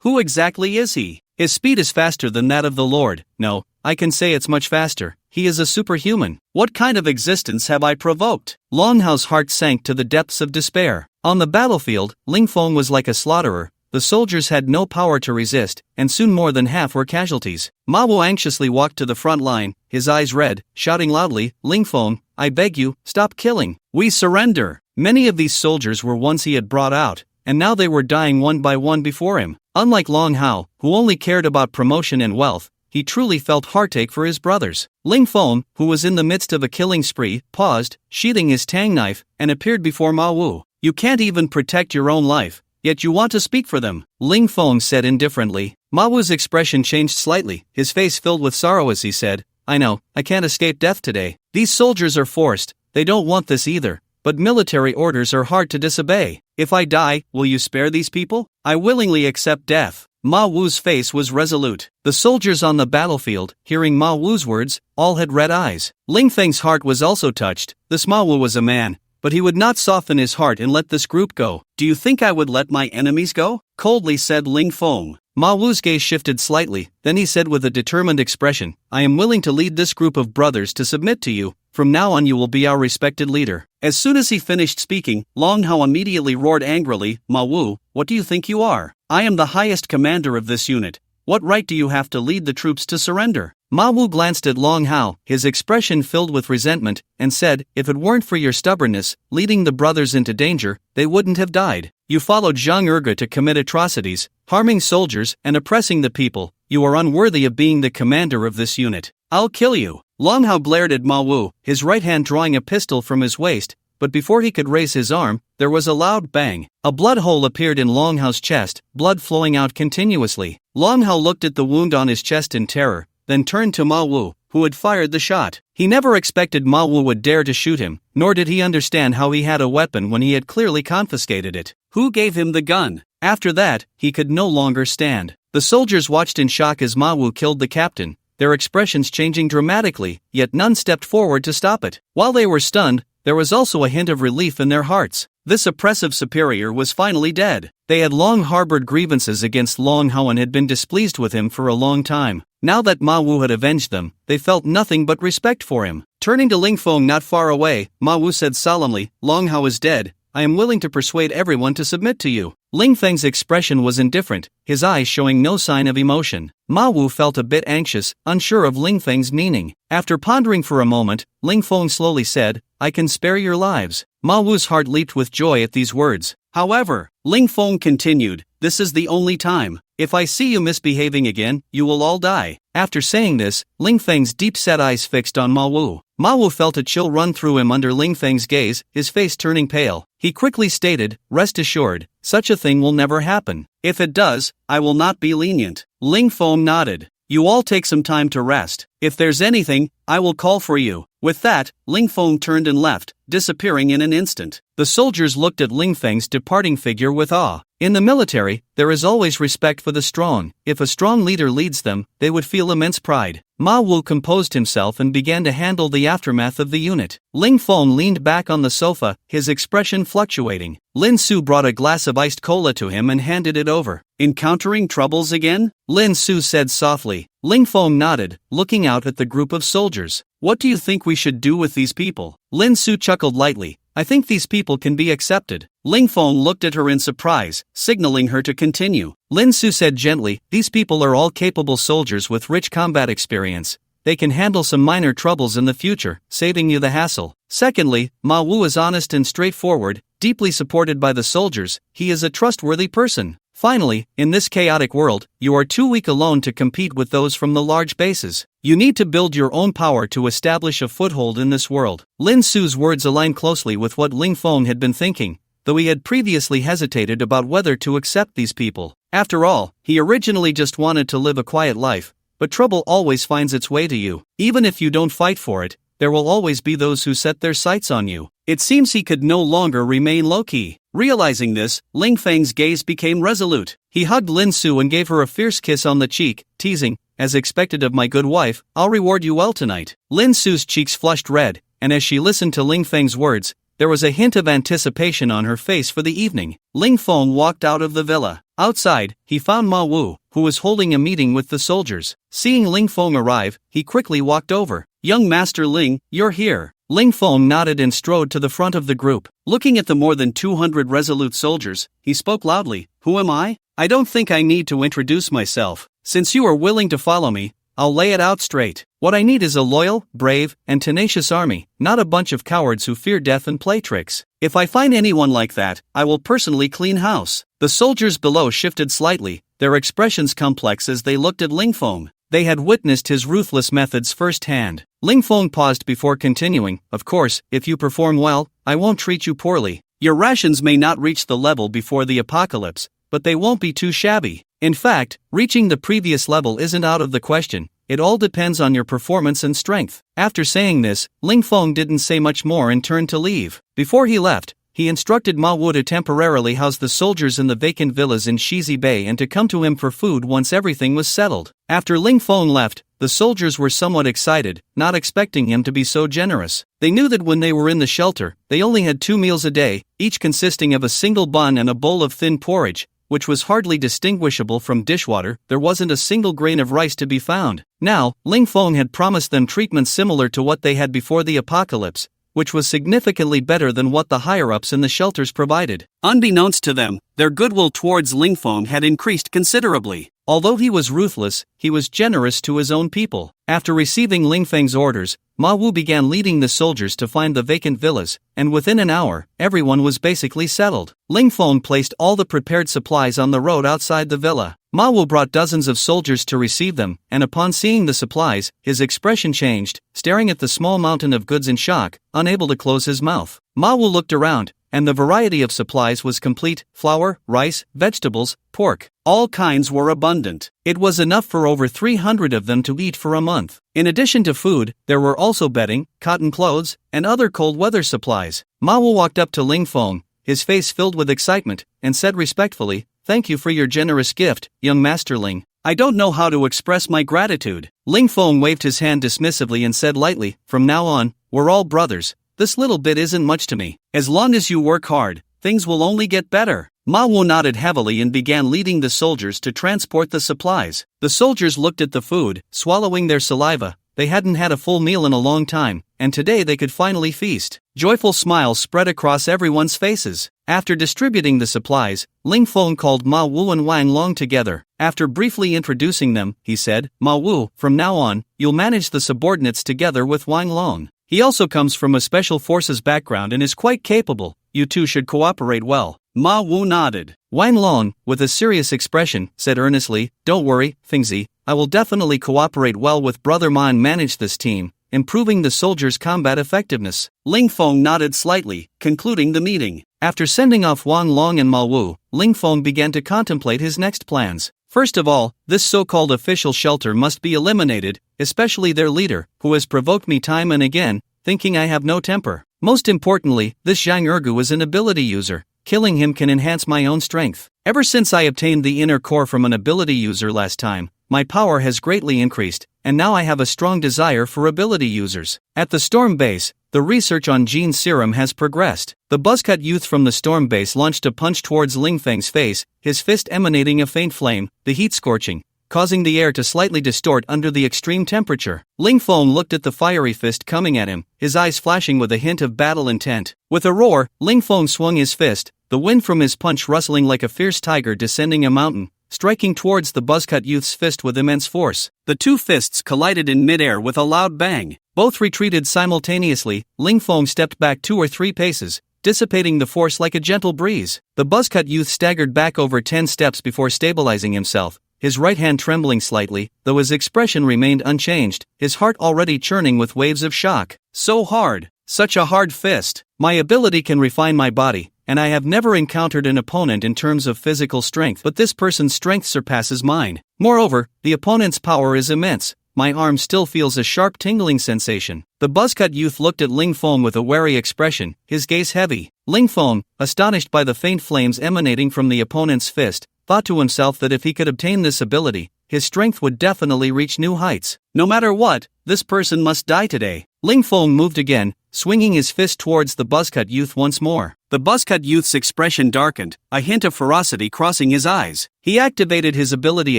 Speaker 1: Who exactly is he? His speed is faster than that of the Lord. No, I can say it's much faster. He is a superhuman. What kind of existence have I provoked? Long Hao's heart sank to the depths of despair. On the battlefield, Ling Feng was like a slaughterer. The soldiers had no power to resist, and soon more than half were casualties. Ma Wu anxiously walked to the front line, his eyes red, shouting loudly, "Ling Feng, I beg you, stop killing. We surrender." Many of these soldiers were ones he had brought out, and now they were dying one by one before him. Unlike Long Hao, who only cared about promotion and wealth, he truly felt heartache for his brothers. Ling Feng, who was in the midst of a killing spree, paused, sheathing his tang knife, and appeared before Ma Wu. "You can't even protect your own life, yet you want to speak for them," Ling Feng said indifferently. Ma Wu's expression changed slightly, his face filled with sorrow as he said, "I know, I can't escape death today. These soldiers are forced, they don't want this either, but military orders are hard to disobey. If I die, will you spare these people? I willingly accept death." Ma Wu's face was resolute. The soldiers on the battlefield, hearing Ma Wu's words, all had red eyes. Ling Feng's heart was also touched. This Ma Wu was a man, but he would not soften his heart and let this group go. "Do you think I would let my enemies go?" coldly said Ling Feng. Ma Wu's gaze shifted slightly, then he said with a determined expression, "I am willing to lead this group of brothers to submit to you. From now on you will be our respected leader." As soon as he finished speaking, Long Hao immediately roared angrily, "Ma Wu, what do you think you are? I am the highest commander of this unit. What right do you have to lead the troops to surrender?" Ma Wu glanced at Long Hao, his expression filled with resentment, and said, "If it weren't for your stubbornness, leading the brothers into danger, they wouldn't have died. You followed Zhang Erge to commit atrocities, harming soldiers and oppressing the people. You are unworthy of being the commander of this unit. I'll kill you." Long Hao glared at Ma Wu, his right hand drawing a pistol from his waist, but before he could raise his arm, there was a loud bang. A blood hole appeared in Long Hao's chest, blood flowing out continuously. Long Hao looked at the wound on his chest in terror, then turned to Ma Wu, who had fired the shot. He never expected Ma Wu would dare to shoot him, nor did he understand how he had a weapon when he had clearly confiscated it. Who gave him the gun? After that, he could no longer stand. The soldiers watched in shock as Ma Wu killed the captain, their expressions changing dramatically, yet none stepped forward to stop it. While they were stunned, there was also a hint of relief in their hearts. This oppressive superior was finally dead. They had long harbored grievances against Long Hao and had been displeased with him for a long time. Now that Ma Wu had avenged them, they felt nothing but respect for him. Turning to Ling Feng not far away, Ma Wu said solemnly, "Long Hao is dead. I am willing to persuade everyone to submit to you." Ling Feng's expression was indifferent, his eyes showing no sign of emotion. Ma Wu felt a bit anxious, unsure of Ling Feng's meaning. After pondering for a moment, Ling Feng slowly said, "I can spare your lives." Ma Wu's heart leaped with joy at these words. However, Ling Feng continued, "This is the only time. If I see you misbehaving again, you will all die." After saying this, Ling Feng's deep-set eyes fixed on Ma Wu. Ma Wu felt a chill run through him under Ling Feng's gaze, his face turning pale. He quickly stated, "Rest assured, such a thing will never happen. If it does, I will not be lenient." Ling Feng nodded. "You all take some time to rest. If there's anything, I will call for you." With that, Ling Feng turned and left, disappearing in an instant. The soldiers looked at Ling Feng's departing figure with awe. In the military, there is always respect for the strong. If a strong leader leads them, they would feel immense pride. Ma Wu composed himself and began to handle the aftermath of the unit. Ling Feng leaned back on the sofa, his expression fluctuating. Lin Su brought a glass of iced cola to him and handed it over. "Encountering troubles again?" Lin Su said softly. Ling Feng nodded, looking out at the group of soldiers. "What do you think we should do with these people?" Lin Su chuckled lightly. "I think these people can be accepted." Ling Feng looked at her in surprise, signaling her to continue. Lin Su said gently, "These people are all capable soldiers with rich combat experience. They can handle some minor troubles in the future, saving you the hassle." Secondly, Ma Wu is honest and straightforward, deeply supported by the soldiers. He is a trustworthy person. Finally, in this chaotic world, you are too weak alone to compete with those from the large bases. You need to build your own power to establish a foothold in this world. Lin Su's words align closely with what Ling Feng had been thinking, though he had previously hesitated about whether to accept these people. After all, he originally just wanted to live a quiet life, but trouble always finds its way to you. Even if you don't fight for it, there will always be those who set their sights on you. It seems he could no longer remain low-key. Realizing this, Ling Feng's gaze became resolute. He hugged Lin Su and gave her a fierce kiss on the cheek, teasing, "As expected of my good wife, I'll reward you well tonight." Lin Su's cheeks flushed red, and as she listened to Ling Feng's words, there was a hint of anticipation on her face for the evening. Ling Feng walked out of the villa. Outside, he found Ma Wu, who was holding a meeting with the soldiers. Seeing Ling Feng arrive, he quickly walked over. "Young Master Ling, you're here." Ling Feng nodded and strode to the front of the group. Looking at the more than 200 resolute soldiers, he spoke loudly, "Who am I? I don't think I need to introduce myself. Since you are willing to follow me, I'll lay it out straight. What I need is a loyal, brave, and tenacious army, not a bunch of cowards who fear death and play tricks. If I find anyone like that, I will personally clean house." The soldiers below shifted slightly, their expressions complex as they looked at Ling Feng. They had witnessed his ruthless methods firsthand. Ling Feng paused before continuing, "Of course, if you perform well, I won't treat you poorly. Your rations may not reach the level before the apocalypse, but they won't be too shabby. In fact, reaching the previous level isn't out of the question. It all depends on your performance and strength." After saying this, Ling Feng didn't say much more and turned to leave. Before he left, he instructed Ma Wu to temporarily house the soldiers in the vacant villas in Shizi Bay and to come to him for food once everything was settled. After Ling Feng left, the soldiers were somewhat excited, not expecting him to be so generous. They knew that when they were in the shelter, they only had 2 meals a day, each consisting of a single bun and a bowl of thin porridge, which was hardly distinguishable from dishwater. There wasn't a single grain of rice to be found. Now, Ling Feng had promised them treatment similar to what they had before the apocalypse, which was significantly better than what the higher-ups in the shelters provided. Unbeknownst to them, their goodwill towards Ling Feng had increased considerably. Although he was ruthless, he was generous to his own people. After receiving Ling Feng's orders, Ma Wu began leading the soldiers to find the vacant villas, and within an hour, everyone was basically settled. Ling Feng placed all the prepared supplies on the road outside the villa. Ma Wu brought dozens of soldiers to receive them, and upon seeing the supplies, his expression changed, staring at the small mountain of goods in shock, unable to close his mouth. Ma Wu looked around, and the variety of supplies was complete: flour, rice, vegetables, pork. All kinds were abundant. It was enough for over 300 of them to eat for a month. In addition to food, there were also bedding, cotton clothes, and other cold weather supplies. Ma Wu walked up to Ling Feng, his face filled with excitement, and said respectfully, "Thank you for your generous gift, young masterling. I don't know how to express my gratitude." Ling Feng waved his hand dismissively and said lightly, "From now on, we're all brothers. This little bit isn't much to me. As long as you work hard, things will only get better." Ma Wu nodded heavily and began leading the soldiers to transport the supplies. The soldiers looked at the food, swallowing their saliva. They hadn't had a full meal in a long time, and today they could finally feast. Joyful smiles spread across everyone's faces. After distributing the supplies, Ling Feng called Ma Wu and Wang Long together. After briefly introducing them, he said, "Ma Wu, from now on, you'll manage the subordinates together with Wang Long. He also comes from a special forces background and is quite capable. You two should cooperate well." Ma Wu nodded. Wang Long, with a serious expression, said earnestly, "Don't worry, Fengzi, I will definitely cooperate well with Brother Ma and manage this team, improving the soldiers' combat effectiveness." Ling Feng nodded slightly, concluding the meeting. After sending off Wang Long and Ma Wu, Ling Feng began to contemplate his next plans. First of all, this so-called official shelter must be eliminated, especially their leader, who has provoked me time and again, thinking I have no temper. Most importantly, this Zhang Ergu is an ability user. Killing him can enhance my own strength. Ever since I obtained the inner core from an ability user last time, my power has greatly increased, and now I have a strong desire for ability users. At the Storm Base, the research on Gene Serum has progressed. The buzzcut youth from the Storm Base launched a punch towards Ling Feng's face, his fist emanating a faint flame, the heat scorching, causing the air to slightly distort under the extreme temperature. Ling Feng looked at the fiery fist coming at him, his eyes flashing with a hint of battle intent. With a roar, Ling Feng swung his fist, the wind from his punch rustling like a fierce tiger descending a mountain, striking towards the buzzcut youth's fist with immense force. The two fists collided in midair with a loud bang. Both retreated simultaneously. Ling Feng stepped back 2 or 3 paces, dissipating the force like a gentle breeze. The buzzcut youth staggered back over 10 steps before stabilizing himself, his right hand trembling slightly, though his expression remained unchanged, his heart already churning with waves of shock. So hard. Such a hard fist. My ability can refine my body, and I have never encountered an opponent in terms of physical strength, but this person's strength surpasses mine. Moreover, the opponent's power is immense. My arm still feels a sharp tingling sensation. The buzzcut youth looked at Ling Feng with a wary expression, his gaze heavy. Ling Feng, astonished by the faint flames emanating from the opponent's fist, thought to himself that if he could obtain this ability, his strength would definitely reach new heights. No matter what, this person must die today. Ling Feng moved again, swinging his fist towards the buzzcut youth once more. The buzzcut youth's expression darkened, a hint of ferocity crossing his eyes. He activated his ability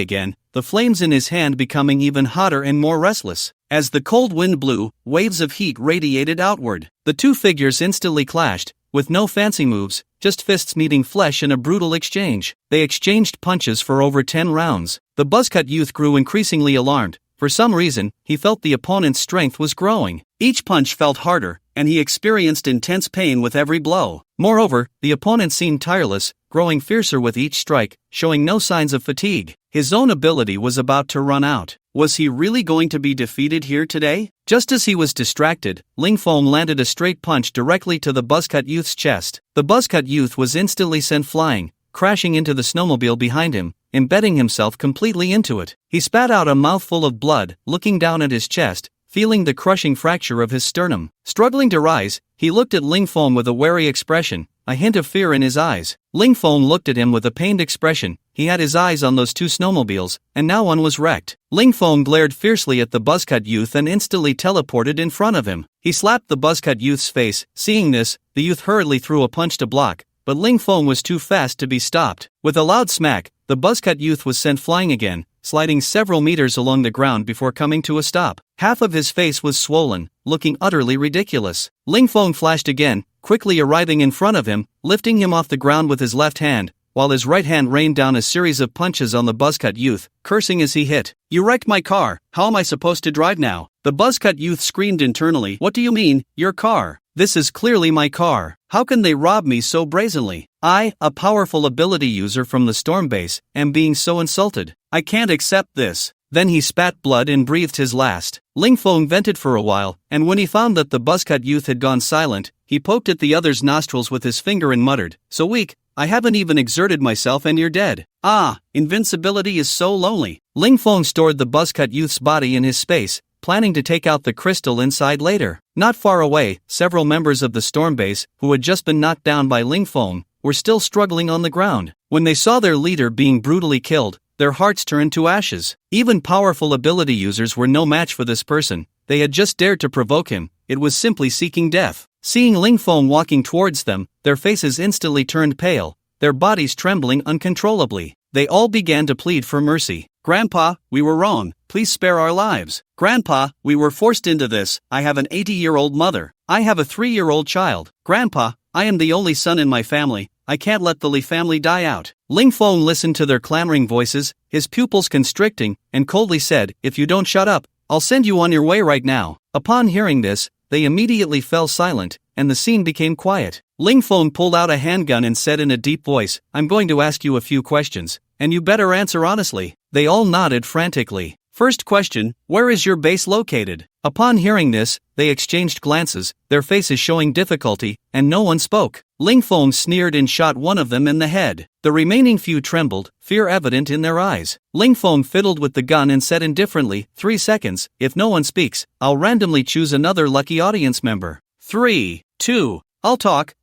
Speaker 1: again, the flames in his hand becoming even hotter and more restless. As the cold wind blew, waves of heat radiated outward. The two figures instantly clashed, with no fancy moves, just fists meeting flesh in a brutal exchange. They exchanged punches for over 10 rounds. The buzzcut youth grew increasingly alarmed. For some reason, he felt the opponent's strength was growing. Each punch felt harder, and he experienced intense pain with every blow. Moreover, the opponent seemed tireless, growing fiercer with each strike, showing no signs of fatigue. His own ability was about to run out. Was he really going to be defeated here today? Just as he was distracted, Ling Feng landed a straight punch directly to the buzzcut youth's chest. The buzzcut youth was instantly sent flying, crashing into the snowmobile behind him, embedding himself completely into it. He spat out a mouthful of blood, looking down at his chest, feeling the crushing fracture of his sternum. Struggling to rise, he looked at Ling Feng with a wary expression, a hint of fear in his eyes. Ling Feng looked at him with a pained expression. He had his eyes on those 2 snowmobiles, and now one was wrecked. Ling Feng glared fiercely at the buzzcut youth and instantly teleported in front of him. He slapped the buzzcut youth's face. Seeing this, the youth hurriedly threw a punch to block, but Ling Feng was too fast to be stopped. With a loud smack, the buzzcut youth was sent flying again, sliding several meters along the ground before coming to a stop. Half of his face was swollen, looking utterly ridiculous. Ling Feng flashed again, quickly arriving in front of him, lifting him off the ground with his left hand, while his right hand rained down a series of punches on the buzzcut youth, cursing as he hit. "You wrecked my car, how am I supposed to drive now?" The buzzcut youth screamed internally. "What do you mean, your car? This is clearly my car. How can they rob me so brazenly? I, a powerful ability user from the Storm Base, am being so insulted. I can't accept this." Then he spat blood and breathed his last. Ling Feng vented for a while, and when he found that the buzzcut youth had gone silent, he poked at the other's nostrils with his finger and muttered, "So weak, I haven't even exerted myself and you're dead. Ah, invincibility is so lonely." Ling Feng stored the buzzcut youth's body in his space, planning to take out the crystal inside later. Not far away, several members of the storm base, who had just been knocked down by Ling Feng, were still struggling on the ground. When they saw their leader being brutally killed, their hearts turned to ashes. Even powerful ability users were no match for this person. They had just dared to provoke him. It was simply seeking death. Seeing Ling Feng walking towards them, their faces instantly turned pale, their bodies trembling uncontrollably. They all began to plead for mercy. "Grandpa, we were wrong. Please spare our lives. Grandpa, we were forced into this. I have an 80-year-old mother. I have a 3-year-old child. Grandpa, I am the only son in my family. I can't let the Li family die out." Ling Feng listened to their clamoring voices, his pupils constricting, and coldly said, "If you don't shut up, I'll send you on your way right now." Upon hearing this, they immediately fell silent, and the scene became quiet. Ling Feng pulled out a handgun and said in a deep voice, "I'm going to ask you a few questions, and you better answer honestly." They all nodded frantically. First question, where is your base located? Upon hearing this, they exchanged glances, their faces showing difficulty, and no one spoke. Ling Feng sneered and shot one of them in the head. The remaining few trembled, fear evident in their eyes. Ling Feng fiddled with the gun and said indifferently, 3 seconds, if no one speaks, I'll randomly choose another lucky audience member. 3, 2, I'll talk.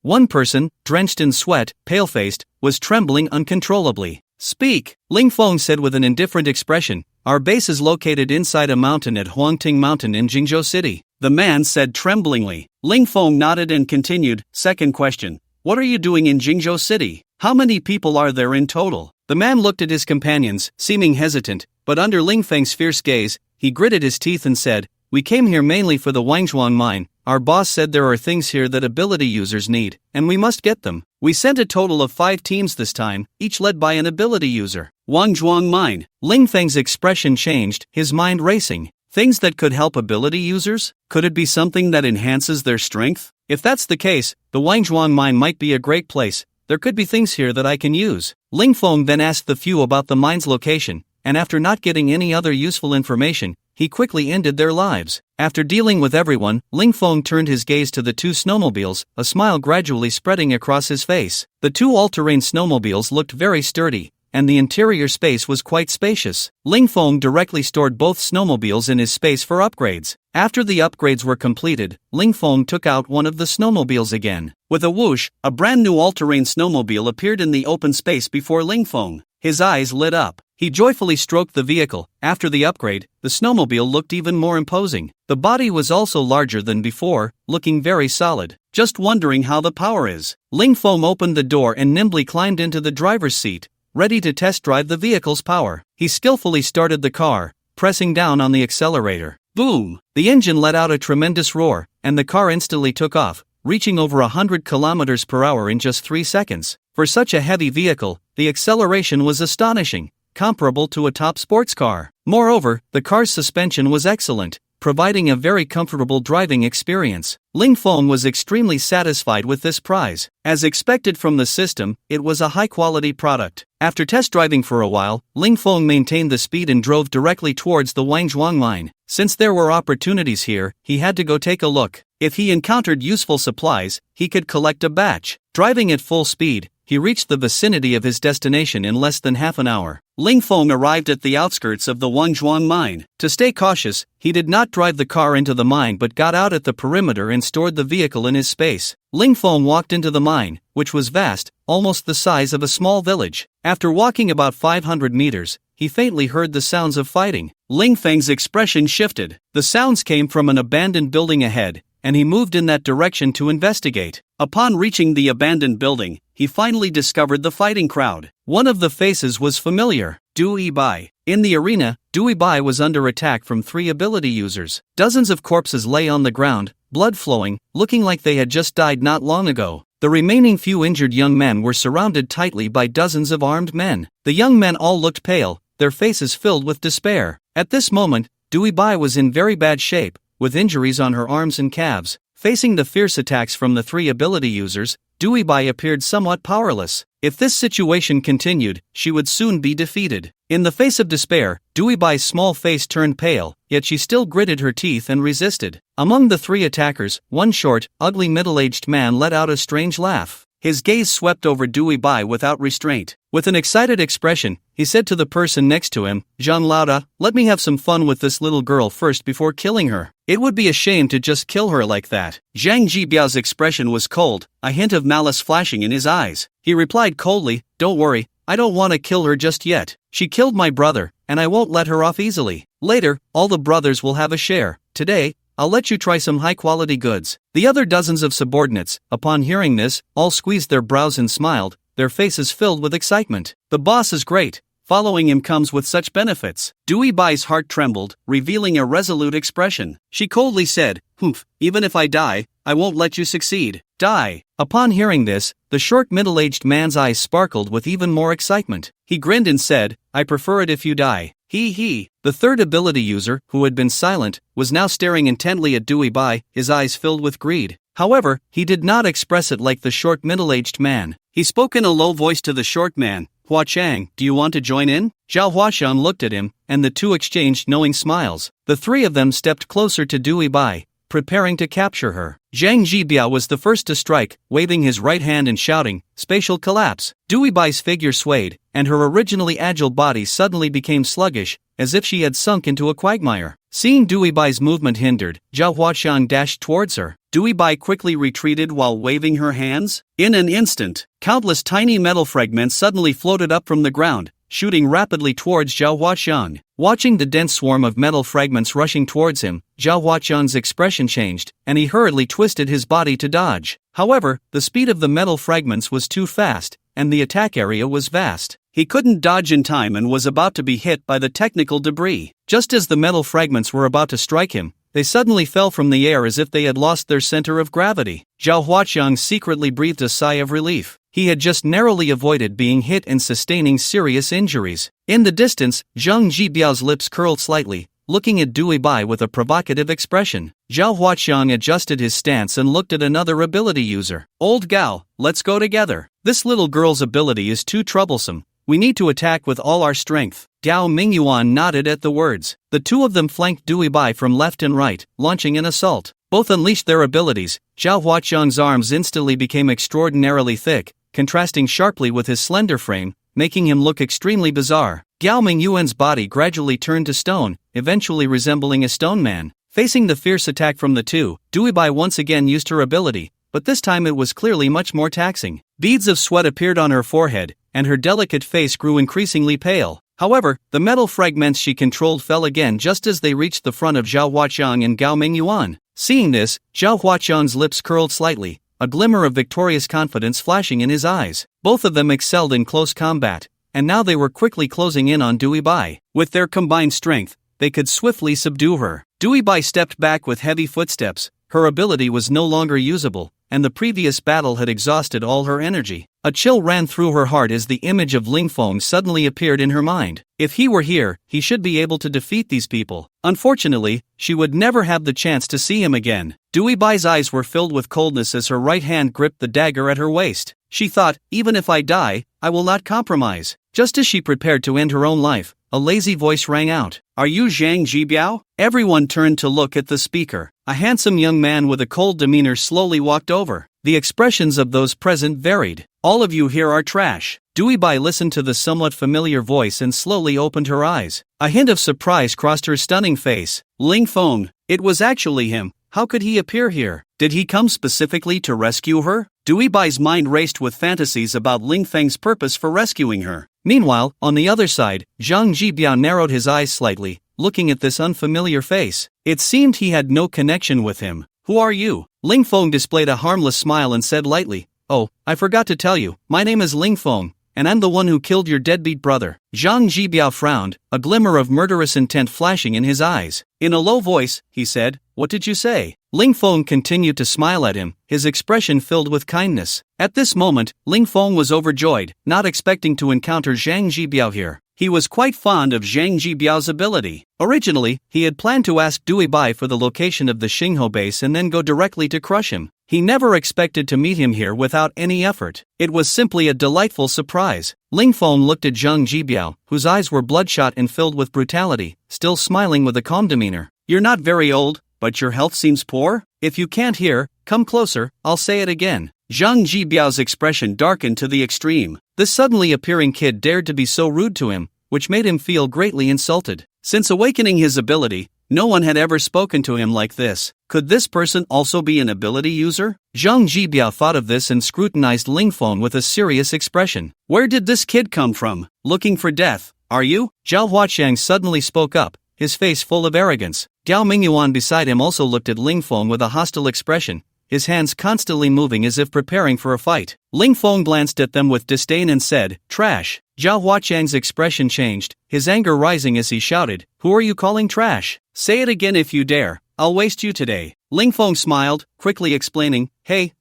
Speaker 1: One person, drenched in sweat, pale-faced, was trembling uncontrollably. "Speak," Ling Feng said with an indifferent expression. "Our base is located inside a mountain at Huangting Mountain in Jingzhou City." The man said tremblingly. Ling Feng nodded and continued, "Second question, what are you doing in Jingzhou City? How many people are there in total?" The man looked at his companions, seeming hesitant, but under Ling Feng's fierce gaze, he gritted his teeth and said, "We came here mainly for the Wangzhuang mine. Our boss said there are things here that ability users need, and we must get them. We sent a total of 5 teams this time, each led by an ability user." Wangzhuang mine. Ling Feng's expression changed, his mind racing. Things that could help ability users? Could it be something that enhances their strength? If that's the case, the Wangzhuang mine might be a great place. There could be things here that I can use. Ling Feng then asked the few about the mine's location, and after not getting any other useful information, he quickly ended their lives. After dealing with everyone, Ling Feng turned his gaze to the 2 snowmobiles, a smile gradually spreading across his face. The 2 all-terrain snowmobiles looked very sturdy, and the interior space was quite spacious. Ling Feng directly stored both snowmobiles in his space for upgrades. After the upgrades were completed, Ling Feng took out one of the snowmobiles again. With a whoosh, a brand new all-terrain snowmobile appeared in the open space before Ling Feng. His eyes lit up. He joyfully stroked the vehicle. After the upgrade, the snowmobile looked even more imposing. The body was also larger than before, looking very solid. Just wondering how the power is. Ling Feng opened the door and nimbly climbed into the driver's seat, ready to test drive the vehicle's power. He skillfully started the car, pressing down on the accelerator. Boom! The engine let out a tremendous roar, and the car instantly took off, reaching over 100 kilometers per hour in just 3 seconds. For such a heavy vehicle, the acceleration was astonishing, comparable to a top sports car. Moreover, the car's suspension was excellent, providing a very comfortable driving experience. Ling Feng was extremely satisfied with this prize. As expected from the system, it was a high-quality product. After test driving for a while, Ling Feng maintained the speed and drove directly towards the Wangzhuang mine. Since there were opportunities here, he had to go take a look. If he encountered useful supplies, he could collect a batch. Driving at full speed, he reached the vicinity of his destination in less than half an hour. Ling Feng arrived at the outskirts of the Wangzhuang mine. To stay cautious, he did not drive the car into the mine but got out at the perimeter and stored the vehicle in his space. Ling Feng walked into the mine, which was vast, almost the size of a small village. After walking about 500 meters, he faintly heard the sounds of fighting. Ling Feng's expression shifted. The sounds came from an abandoned building ahead, and he moved in that direction to investigate. Upon reaching the abandoned building, he finally discovered the fighting crowd. One of the faces was familiar, Dui Bai. In the arena, Dui Bai was under attack from 3 ability users. Dozens of corpses lay on the ground, blood flowing, looking like they had just died not long ago. The remaining few injured young men were surrounded tightly by dozens of armed men. The young men all looked pale, their faces filled with despair. At this moment, Dui Bai was in very bad shape, with injuries on her arms and calves. Facing the fierce attacks from the 3 ability users, Dui Bai appeared somewhat powerless. If this situation continued, she would soon be defeated. In the face of despair, Dui Bai's small face turned pale, yet she still gritted her teeth and resisted. Among the 3 attackers, one short, ugly middle-aged man let out a strange laugh. His gaze swept over Dewey Bai without restraint. With an excited expression, he said to the person next to him, Jean Lauda, let me have some fun with this little girl first before killing her. It would be a shame to just kill her like that. Zhang Jibiao's expression was cold, a hint of malice flashing in his eyes. He replied coldly, don't worry, I don't want to kill her just yet. She killed my brother, and I won't let her off easily. Later, all the brothers will have a share. Today, I'll let you try some high-quality goods. The other dozens of subordinates, upon hearing this, all squeezed their brows and smiled, their faces filled with excitement. The boss is great. Following him comes with such benefits. Dewey Bai's heart trembled, revealing a resolute expression. She coldly said, Humph, even if I die, I won't let you succeed. Die. Upon hearing this, the short middle-aged man's eyes sparkled with even more excitement. He grinned and said, I prefer it if you die. He. The third ability user, who had been silent, was now staring intently at Dewey Bai, his eyes filled with greed. However, he did not express it like the short middle-aged man. He spoke in a low voice to the short man, Hua Chang, do you want to join in? Zhao Huashan looked at him, and the two exchanged knowing smiles. The three of them stepped closer to Dewey Bai, preparing to capture her. Zhang Jibiao was the first to strike, waving his right hand and shouting, Spatial collapse. Dewey Bai's figure swayed, and her originally agile body suddenly became sluggish, as if she had sunk into a quagmire. Seeing Dewey Bai's movement hindered, Zhao Huashan dashed towards her. Dewey Bai quickly retreated while waving her hands. In an instant, countless tiny metal fragments suddenly floated up from the ground, shooting rapidly towards Zhao Huashan. Watching the dense swarm of metal fragments rushing towards him, Zhao Huashan's expression changed, and he hurriedly twisted his body to dodge. However, the speed of the metal fragments was too fast, and the attack area was vast. He couldn't dodge in time and was about to be hit by the technical debris. Just as the metal fragments were about to strike him, they suddenly fell from the air as if they had lost their center of gravity. Zhao Huashan secretly breathed a sigh of relief. He had just narrowly avoided being hit and sustaining serious injuries. In the distance, Zhang Jibiao's lips curled slightly, looking at Dewey Bai with a provocative expression. Zhao Huashan adjusted his stance and looked at another ability user. Old gal, let's go together. This little girl's ability is too troublesome. We need to attack with all our strength. Gao Mingyuan nodded at the words. The two of them flanked Dewey Bai from left and right, launching an assault. Both unleashed their abilities. Zhao Huashan's arms instantly became extraordinarily thick, contrasting sharply with his slender frame, making him look extremely bizarre. Gao Mingyuan's body gradually turned to stone, eventually resembling a stone man. Facing the fierce attack from the two, Dewey Bai once again used her ability, but this time it was clearly much more taxing. Beads of sweat appeared on her forehead, and her delicate face grew increasingly pale. However, the metal fragments she controlled fell again just as they reached the front of Zhao Huashan and Gao Mingyuan. Seeing this, Zhao Huashan's lips curled slightly, a glimmer of victorious confidence flashing in his eyes. Both of them excelled in close combat, and now they were quickly closing in on Dewey Bai. With their combined strength, they could swiftly subdue her. Dewey Bai stepped back with heavy footsteps. Her ability was no longer usable, and the previous battle had exhausted all her energy. A chill ran through her heart as the image of Ling Feng suddenly appeared in her mind. If he were here, he should be able to defeat these people. Unfortunately, she would never have the chance to see him again. Dewey Bai's eyes were filled with coldness as her right hand gripped the dagger at her waist. She thought, even if I die, I will not compromise. Just as she prepared to end her own life, a lazy voice rang out. Are you Zhang Jibiao? Everyone turned to look at the speaker. A handsome young man with a cold demeanor slowly walked over. The expressions of those present varied. All of you here are trash. Dewey Bai listened to the somewhat familiar voice and slowly opened her eyes. A hint of surprise crossed her stunning face. Ling Feng, it was actually him. How could he appear here? Did he come specifically to rescue her? Dewey Bai's mind raced with fantasies about Ling Feng's purpose for rescuing her. Meanwhile, on the other side, Zhang Jibiao narrowed his eyes slightly, looking at this unfamiliar face. It seemed he had no connection with him. Who are you? Ling Feng displayed a harmless smile and said lightly, Oh, I forgot to tell you, my name is Ling Feng, and I'm the one who killed your deadbeat brother. Zhang Jibiao frowned, a glimmer of murderous intent flashing in his eyes. In a low voice, he said, What did you say? Ling Feng continued to smile at him, his expression filled with kindness. At this moment, Ling Feng was overjoyed, not expecting to encounter Zhang Jibiao here. He was quite fond of Zhang Jibiao's ability. Originally, he had planned to ask Dewey Bai for the location of the Xingho base and then go directly to crush him. He never expected to meet him here without any effort. It was simply a delightful surprise. Ling Feng looked at Zhang Jibiao, whose eyes were bloodshot and filled with brutality, still smiling with a calm demeanor. You're not very old, but your health seems poor? If you can't hear, come closer, I'll say it again. Zhang Jibiao's expression darkened to the extreme. This suddenly appearing kid dared to be so rude to him, which made him feel greatly insulted. Since awakening his ability, no one had ever spoken to him like this. Could this person also be an ability user? Zhang Jibiao thought of this and scrutinized Lingfeng with a serious expression. Where did this kid come from? Looking for death, are you? Zhao Huaqiang suddenly spoke up, his face full of arrogance. Gao Mingyuan beside him also looked at Lingfeng with a hostile expression, his hands constantly moving as if preparing for a fight. Lingfeng glanced at them with disdain and said, "Trash." Zhao Huaqiang's expression changed, his anger rising as he shouted, "Who are you calling trash? Say it again if you dare, I'll waste you today." Lingfeng smiled, quickly explaining, Hey,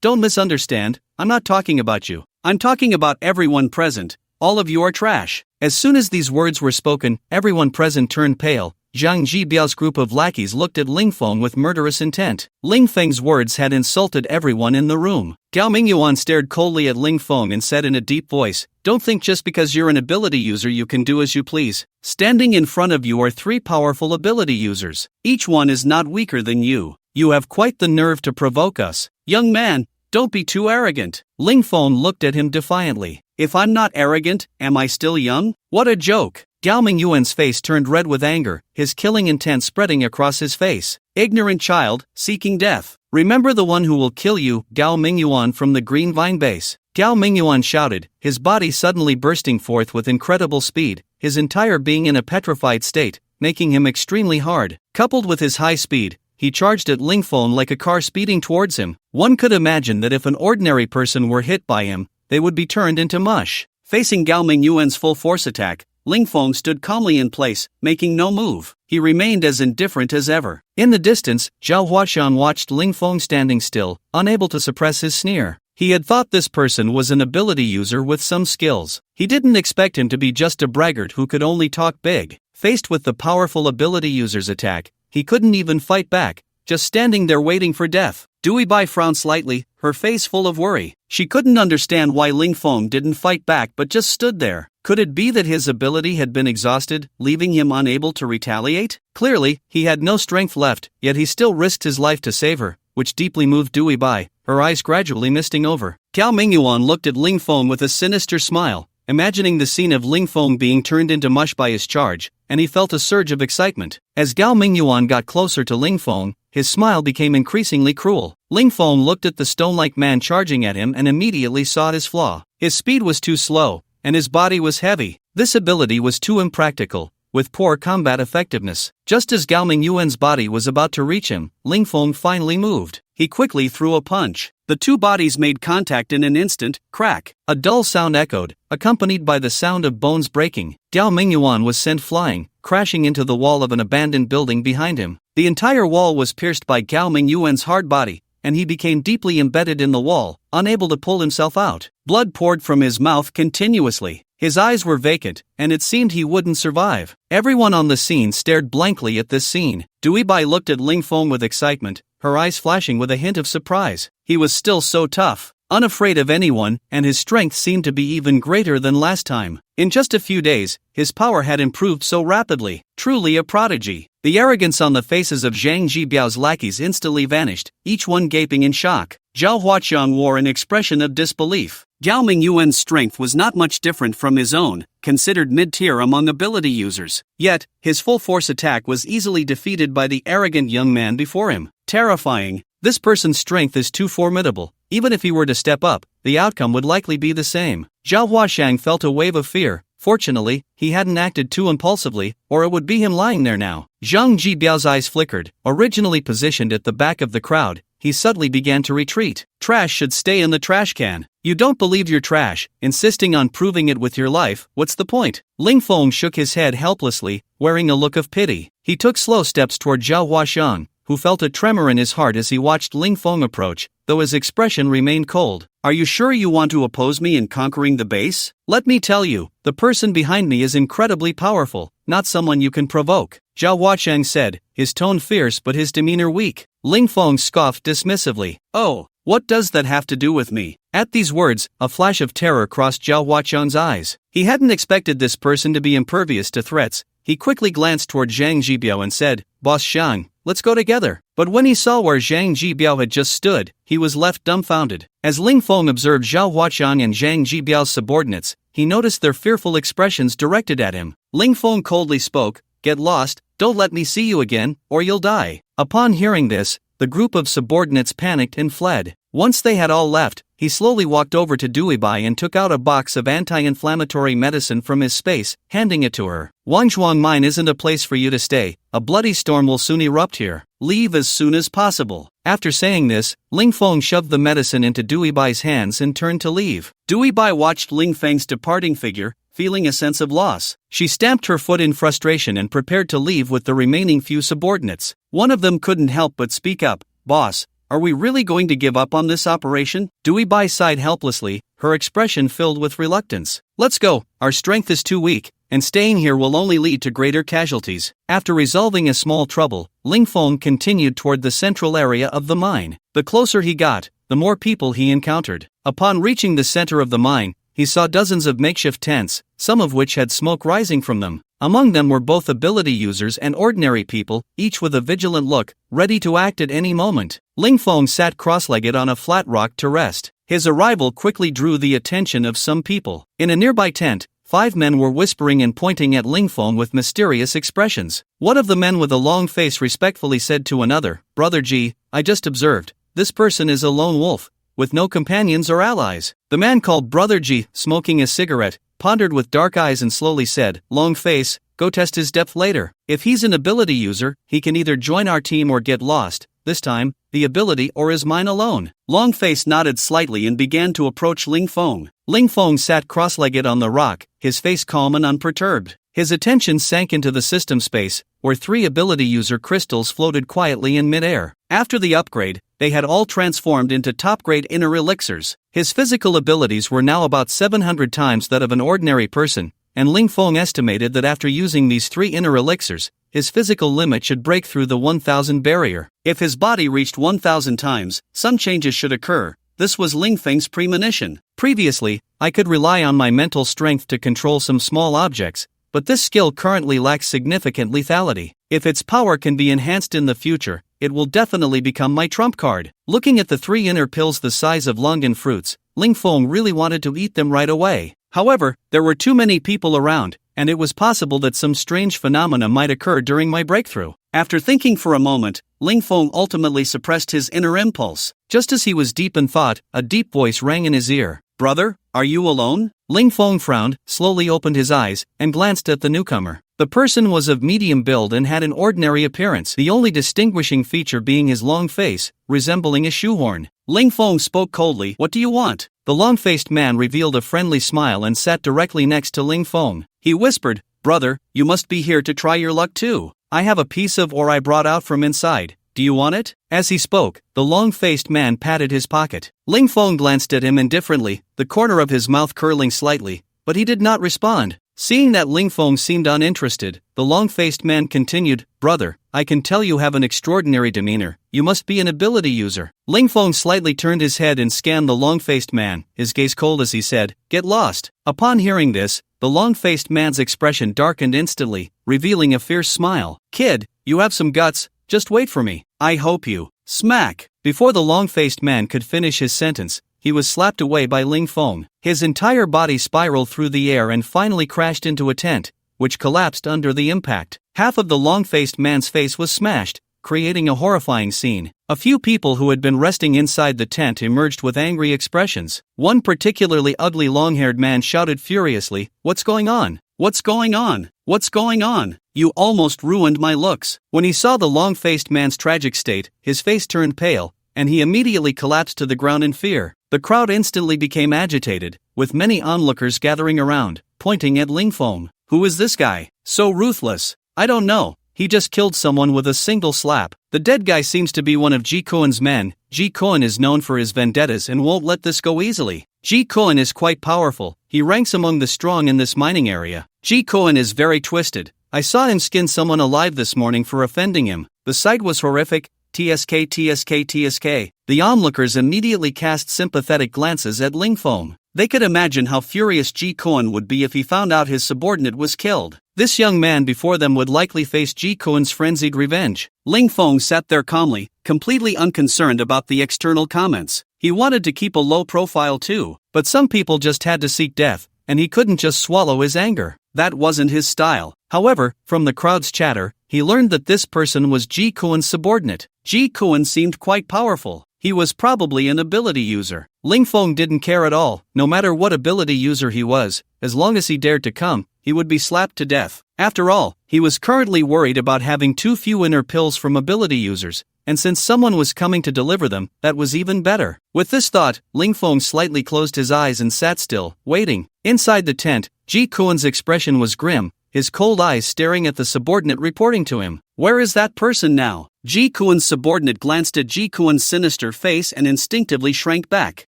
Speaker 1: don't misunderstand, I'm not talking about you. I'm talking about everyone present, all of you are trash." As soon as these words were spoken, everyone present turned pale. Zhang Jibiao's group of lackeys looked at Lingfeng with murderous intent. Lingfeng's words had insulted everyone in the room. Gao Mingyuan stared coldly at Lingfeng and said in a deep voice, "Don't think just because you're an ability user you can do as you please. Standing in front of you are 3 powerful ability users. Each one is not weaker than you. You have quite the nerve to provoke us. Young man, don't be too arrogant." Lingfeng looked at him defiantly. "If I'm not arrogant, am I still young? What a joke." Gao Mingyuan's face turned red with anger, his killing intent spreading across his face. "Ignorant child, seeking death. Remember the one who will kill you, Gao Mingyuan from the green vine base." Gao Mingyuan shouted, his body suddenly bursting forth with incredible speed, his entire being in a petrified state, making him extremely hard. Coupled with his high speed, he charged at Lingfeng like a car speeding towards him. One could imagine that if an ordinary person were hit by him, they would be turned into mush. Facing Gao Mingyuan's full force attack, Lingfeng stood calmly in place, making no move. He remained as indifferent as ever. In the distance, Zhao Huaqiang watched Lingfeng standing still, unable to suppress his sneer. He had thought this person was an ability user with some skills. He didn't expect him to be just a braggart who could only talk big. Faced with the powerful ability user's attack, he couldn't even fight back, just standing there waiting for death. Dui Bai frowned slightly, her face full of worry. She couldn't understand why Lingfeng didn't fight back but just stood there. Could it be that his ability had been exhausted, leaving him unable to retaliate? Clearly, he had no strength left, yet he still risked his life to save her, which deeply moved Dui Bai, her eyes gradually misting over. Gao Mingyuan looked at Lingfeng with a sinister smile, imagining the scene of Lingfeng being turned into mush by his charge, and he felt a surge of excitement. As Gao Mingyuan got closer to Lingfeng, his smile became increasingly cruel. Lingfeng looked at the stone-like man charging at him and immediately saw his flaw. His speed was too slow, and his body was heavy. This ability was too impractical, with poor combat effectiveness. Just as Gao Mingyuan's body was about to reach him, Lingfeng finally moved. He quickly threw a punch. The two bodies made contact in an instant. Crack! A dull sound echoed, accompanied by the sound of bones breaking. Gao Mingyuan was sent flying, crashing into the wall of an abandoned building behind him. The entire wall was pierced by Gao Mingyuan's hard body, and he became deeply embedded in the wall, unable to pull himself out. Blood poured from his mouth continuously. His eyes were vacant, and it seemed he wouldn't survive. Everyone on the scene stared blankly at this scene. Dui Bai looked at Lingfeng with excitement, her eyes flashing with a hint of surprise. He was still so tough, unafraid of anyone, and his strength seemed to be even greater than last time. In just a few days, his power had improved so rapidly. Truly a prodigy. The arrogance on the faces of Zhang Jibiao's lackeys instantly vanished, each one gaping in shock. Zhao Huaqiang wore an expression of disbelief. Gao Mingyuan's strength was not much different from his own, considered mid-tier among ability users. Yet, his full-force attack was easily defeated by the arrogant young man before him. Terrifying. This person's strength is too formidable. Even if he were to step up, the outcome would likely be the same. Zhao Huaqiang felt a wave of fear. Fortunately, he hadn't acted too impulsively, or it would be him lying there now. Zhang Jibiao's eyes flickered. Originally positioned at the back of the crowd, he suddenly began to retreat. Trash should stay in the trash can. You don't believe you're trash, insisting on proving it with your life, what's the point? Lingfeng shook his head helplessly, wearing a look of pity. He took slow steps toward Zhao Huaqiang, who felt a tremor in his heart as he watched Lingfeng approach, though his expression remained cold. Are you sure you want to oppose me in conquering the base? Let me tell you, the person behind me is incredibly powerful, not someone you can provoke, Zhao Huaqiang said, his tone fierce but his demeanor weak. Lingfeng scoffed dismissively. Oh, what does that have to do with me? At these words, a flash of terror crossed Zhao Huaqiang's eyes. He hadn't expected this person to be impervious to threats. He quickly glanced toward Zhang Jibiao and said, Boss Zhang, let's go together. But when he saw where Zhang Jibiao had just stood, he was left dumbfounded. As Ling Feng observed Zhao Huaqiang and Zhang Jibiao's subordinates, he noticed their fearful expressions directed at him. Ling Feng coldly spoke, "Get lost, don't let me see you again, or you'll die." Upon hearing this, the group of subordinates panicked and fled. Once they had all left, he slowly walked over to Duibai and took out a box of anti-inflammatory medicine from his space, handing it to her. "Wangzhuang Mine isn't a place for you to stay, a bloody storm will soon erupt here. Leave as soon as possible." After saying this, Ling Feng shoved the medicine into Duibai's hands and turned to leave. Duibai watched Ling Feng's departing figure, feeling a sense of loss. She stamped her foot in frustration and prepared to leave with the remaining few subordinates. One of them couldn't help but speak up, "Boss, are we really going to give up on this operation?" Duibai sighed helplessly, her expression filled with reluctance. "Let's go, our strength is too weak, and staying here will only lead to greater casualties." After resolving a small trouble, Ling Feng continued toward the central area of the mine. The closer he got, the more people he encountered. Upon reaching the center of the mine, he saw dozens of makeshift tents, some of which had smoke rising from them. Among them were both ability users and ordinary people, each with a vigilant look, ready to act at any moment. Ling Feng sat cross-legged on a flat rock to rest. His arrival quickly drew the attention of some people. In a nearby tent, 5 men were whispering and pointing at Ling Feng with mysterious expressions. One of the men with a long face respectfully said to another, "Brother Ji, I just observed, this person is a lone wolf, with no companions or allies." The man called Brother Ji, smoking a cigarette, pondered with dark eyes and slowly said, "Long face, go test his depth later. If he's an ability user, he can either join our team or get lost, this time, the ability or is mine alone." Long face nodded slightly and began to approach Ling Feng. Ling Feng sat cross-legged on the rock, his face calm and unperturbed. His attention sank into the system space, where 3 ability user crystals floated quietly in midair. After the upgrade, they had all transformed into top-grade inner elixirs. His physical abilities were now about 700 times that of an ordinary person, and Ling Feng estimated that after using these 3 inner elixirs, his physical limit should break through the 1000 barrier. If his body reached 1000 times, some changes should occur. This was Ling Feng's premonition. Previously, I could rely on my mental strength to control some small objects, but this skill currently lacks significant lethality. If its power can be enhanced in the future, it will definitely become my trump card. Looking at the 3 inner pills the size of longan fruits, Ling Feng really wanted to eat them right away. However, there were too many people around, and it was possible that some strange phenomena might occur during my breakthrough. After thinking for a moment, Ling Feng ultimately suppressed his inner impulse. Just as he was deep in thought, a deep voice rang in his ear. "Brother, are you alone?" Ling Feng frowned, slowly opened his eyes, and glanced at the newcomer. The person was of medium build and had an ordinary appearance, the only distinguishing feature being his long face, resembling a shoehorn. Ling Feng spoke coldly, "What do you want?" The long-faced man revealed a friendly smile and sat directly next to Ling Feng. He whispered, "Brother, you must be here to try your luck too. I have a piece of ore I brought out from inside. Do you want it?" As he spoke, the long-faced man patted his pocket. Ling Feng glanced at him indifferently, the corner of his mouth curling slightly, but he did not respond. Seeing that Ling Feng seemed uninterested, the long-faced man continued, "Brother, I can tell you have an extraordinary demeanor. You must be an ability user." Ling Feng slightly turned his head and scanned the long-faced man, his gaze cold as he said, "Get lost." Upon hearing this, the long-faced man's expression darkened instantly, revealing a fierce smile. "Kid, you have some guts, just wait for me. I hope you." Smack! Before the long-faced man could finish his sentence, he was slapped away by Ling Feng. His entire body spiraled through the air and finally crashed into a tent, which collapsed under the impact. Half of the long-faced man's face was smashed, creating a horrifying scene. A few people who had been resting inside the tent emerged with angry expressions. One particularly ugly long-haired man shouted furiously, "What's going on? What's going on? What's going on? You almost ruined my looks." When he saw the long-faced man's tragic state, his face turned pale, and he immediately collapsed to the ground in fear. The crowd instantly became agitated, with many onlookers gathering around, pointing at Ling Feng. "Who is this guy? So ruthless." "I don't know. He just killed someone with a single slap." "The dead guy seems to be one of Ji Koen's men. Ji Koen is known for his vendettas and won't let this go easily. Ji Koen is quite powerful. He ranks among the strong in this mining area. Ji Koen is very twisted. I saw him skin someone alive this morning for offending him. The sight was horrific. TSK. The onlookers immediately cast sympathetic glances at Ling Feng. They could imagine how furious Ji Kuan would be if he found out his subordinate was killed. This young man before them would likely face Ji Kuan's frenzied revenge. Ling Feng sat there calmly, completely unconcerned about the external comments. He wanted to keep a low profile too, but some people just had to seek death, and he couldn't just swallow his anger. That wasn't his style. However, from the crowd's chatter, he learned that this person was Ji Kuan's subordinate. Ji Kuan seemed quite powerful. He was probably an ability user. Ling Feng didn't care at all. No matter what ability user he was, as long as he dared to come, he would be slapped to death. After all, he was currently worried about having too few inner pills from ability users, and since someone was coming to deliver them, that was even better. With this thought, Ling Feng slightly closed his eyes and sat still, waiting. Inside the tent, Ji Kuan's expression was grim, his cold eyes staring at the subordinate reporting to him. Where is that person now? Ji Kuan's subordinate glanced at Ji Kuan's sinister face and instinctively shrank back.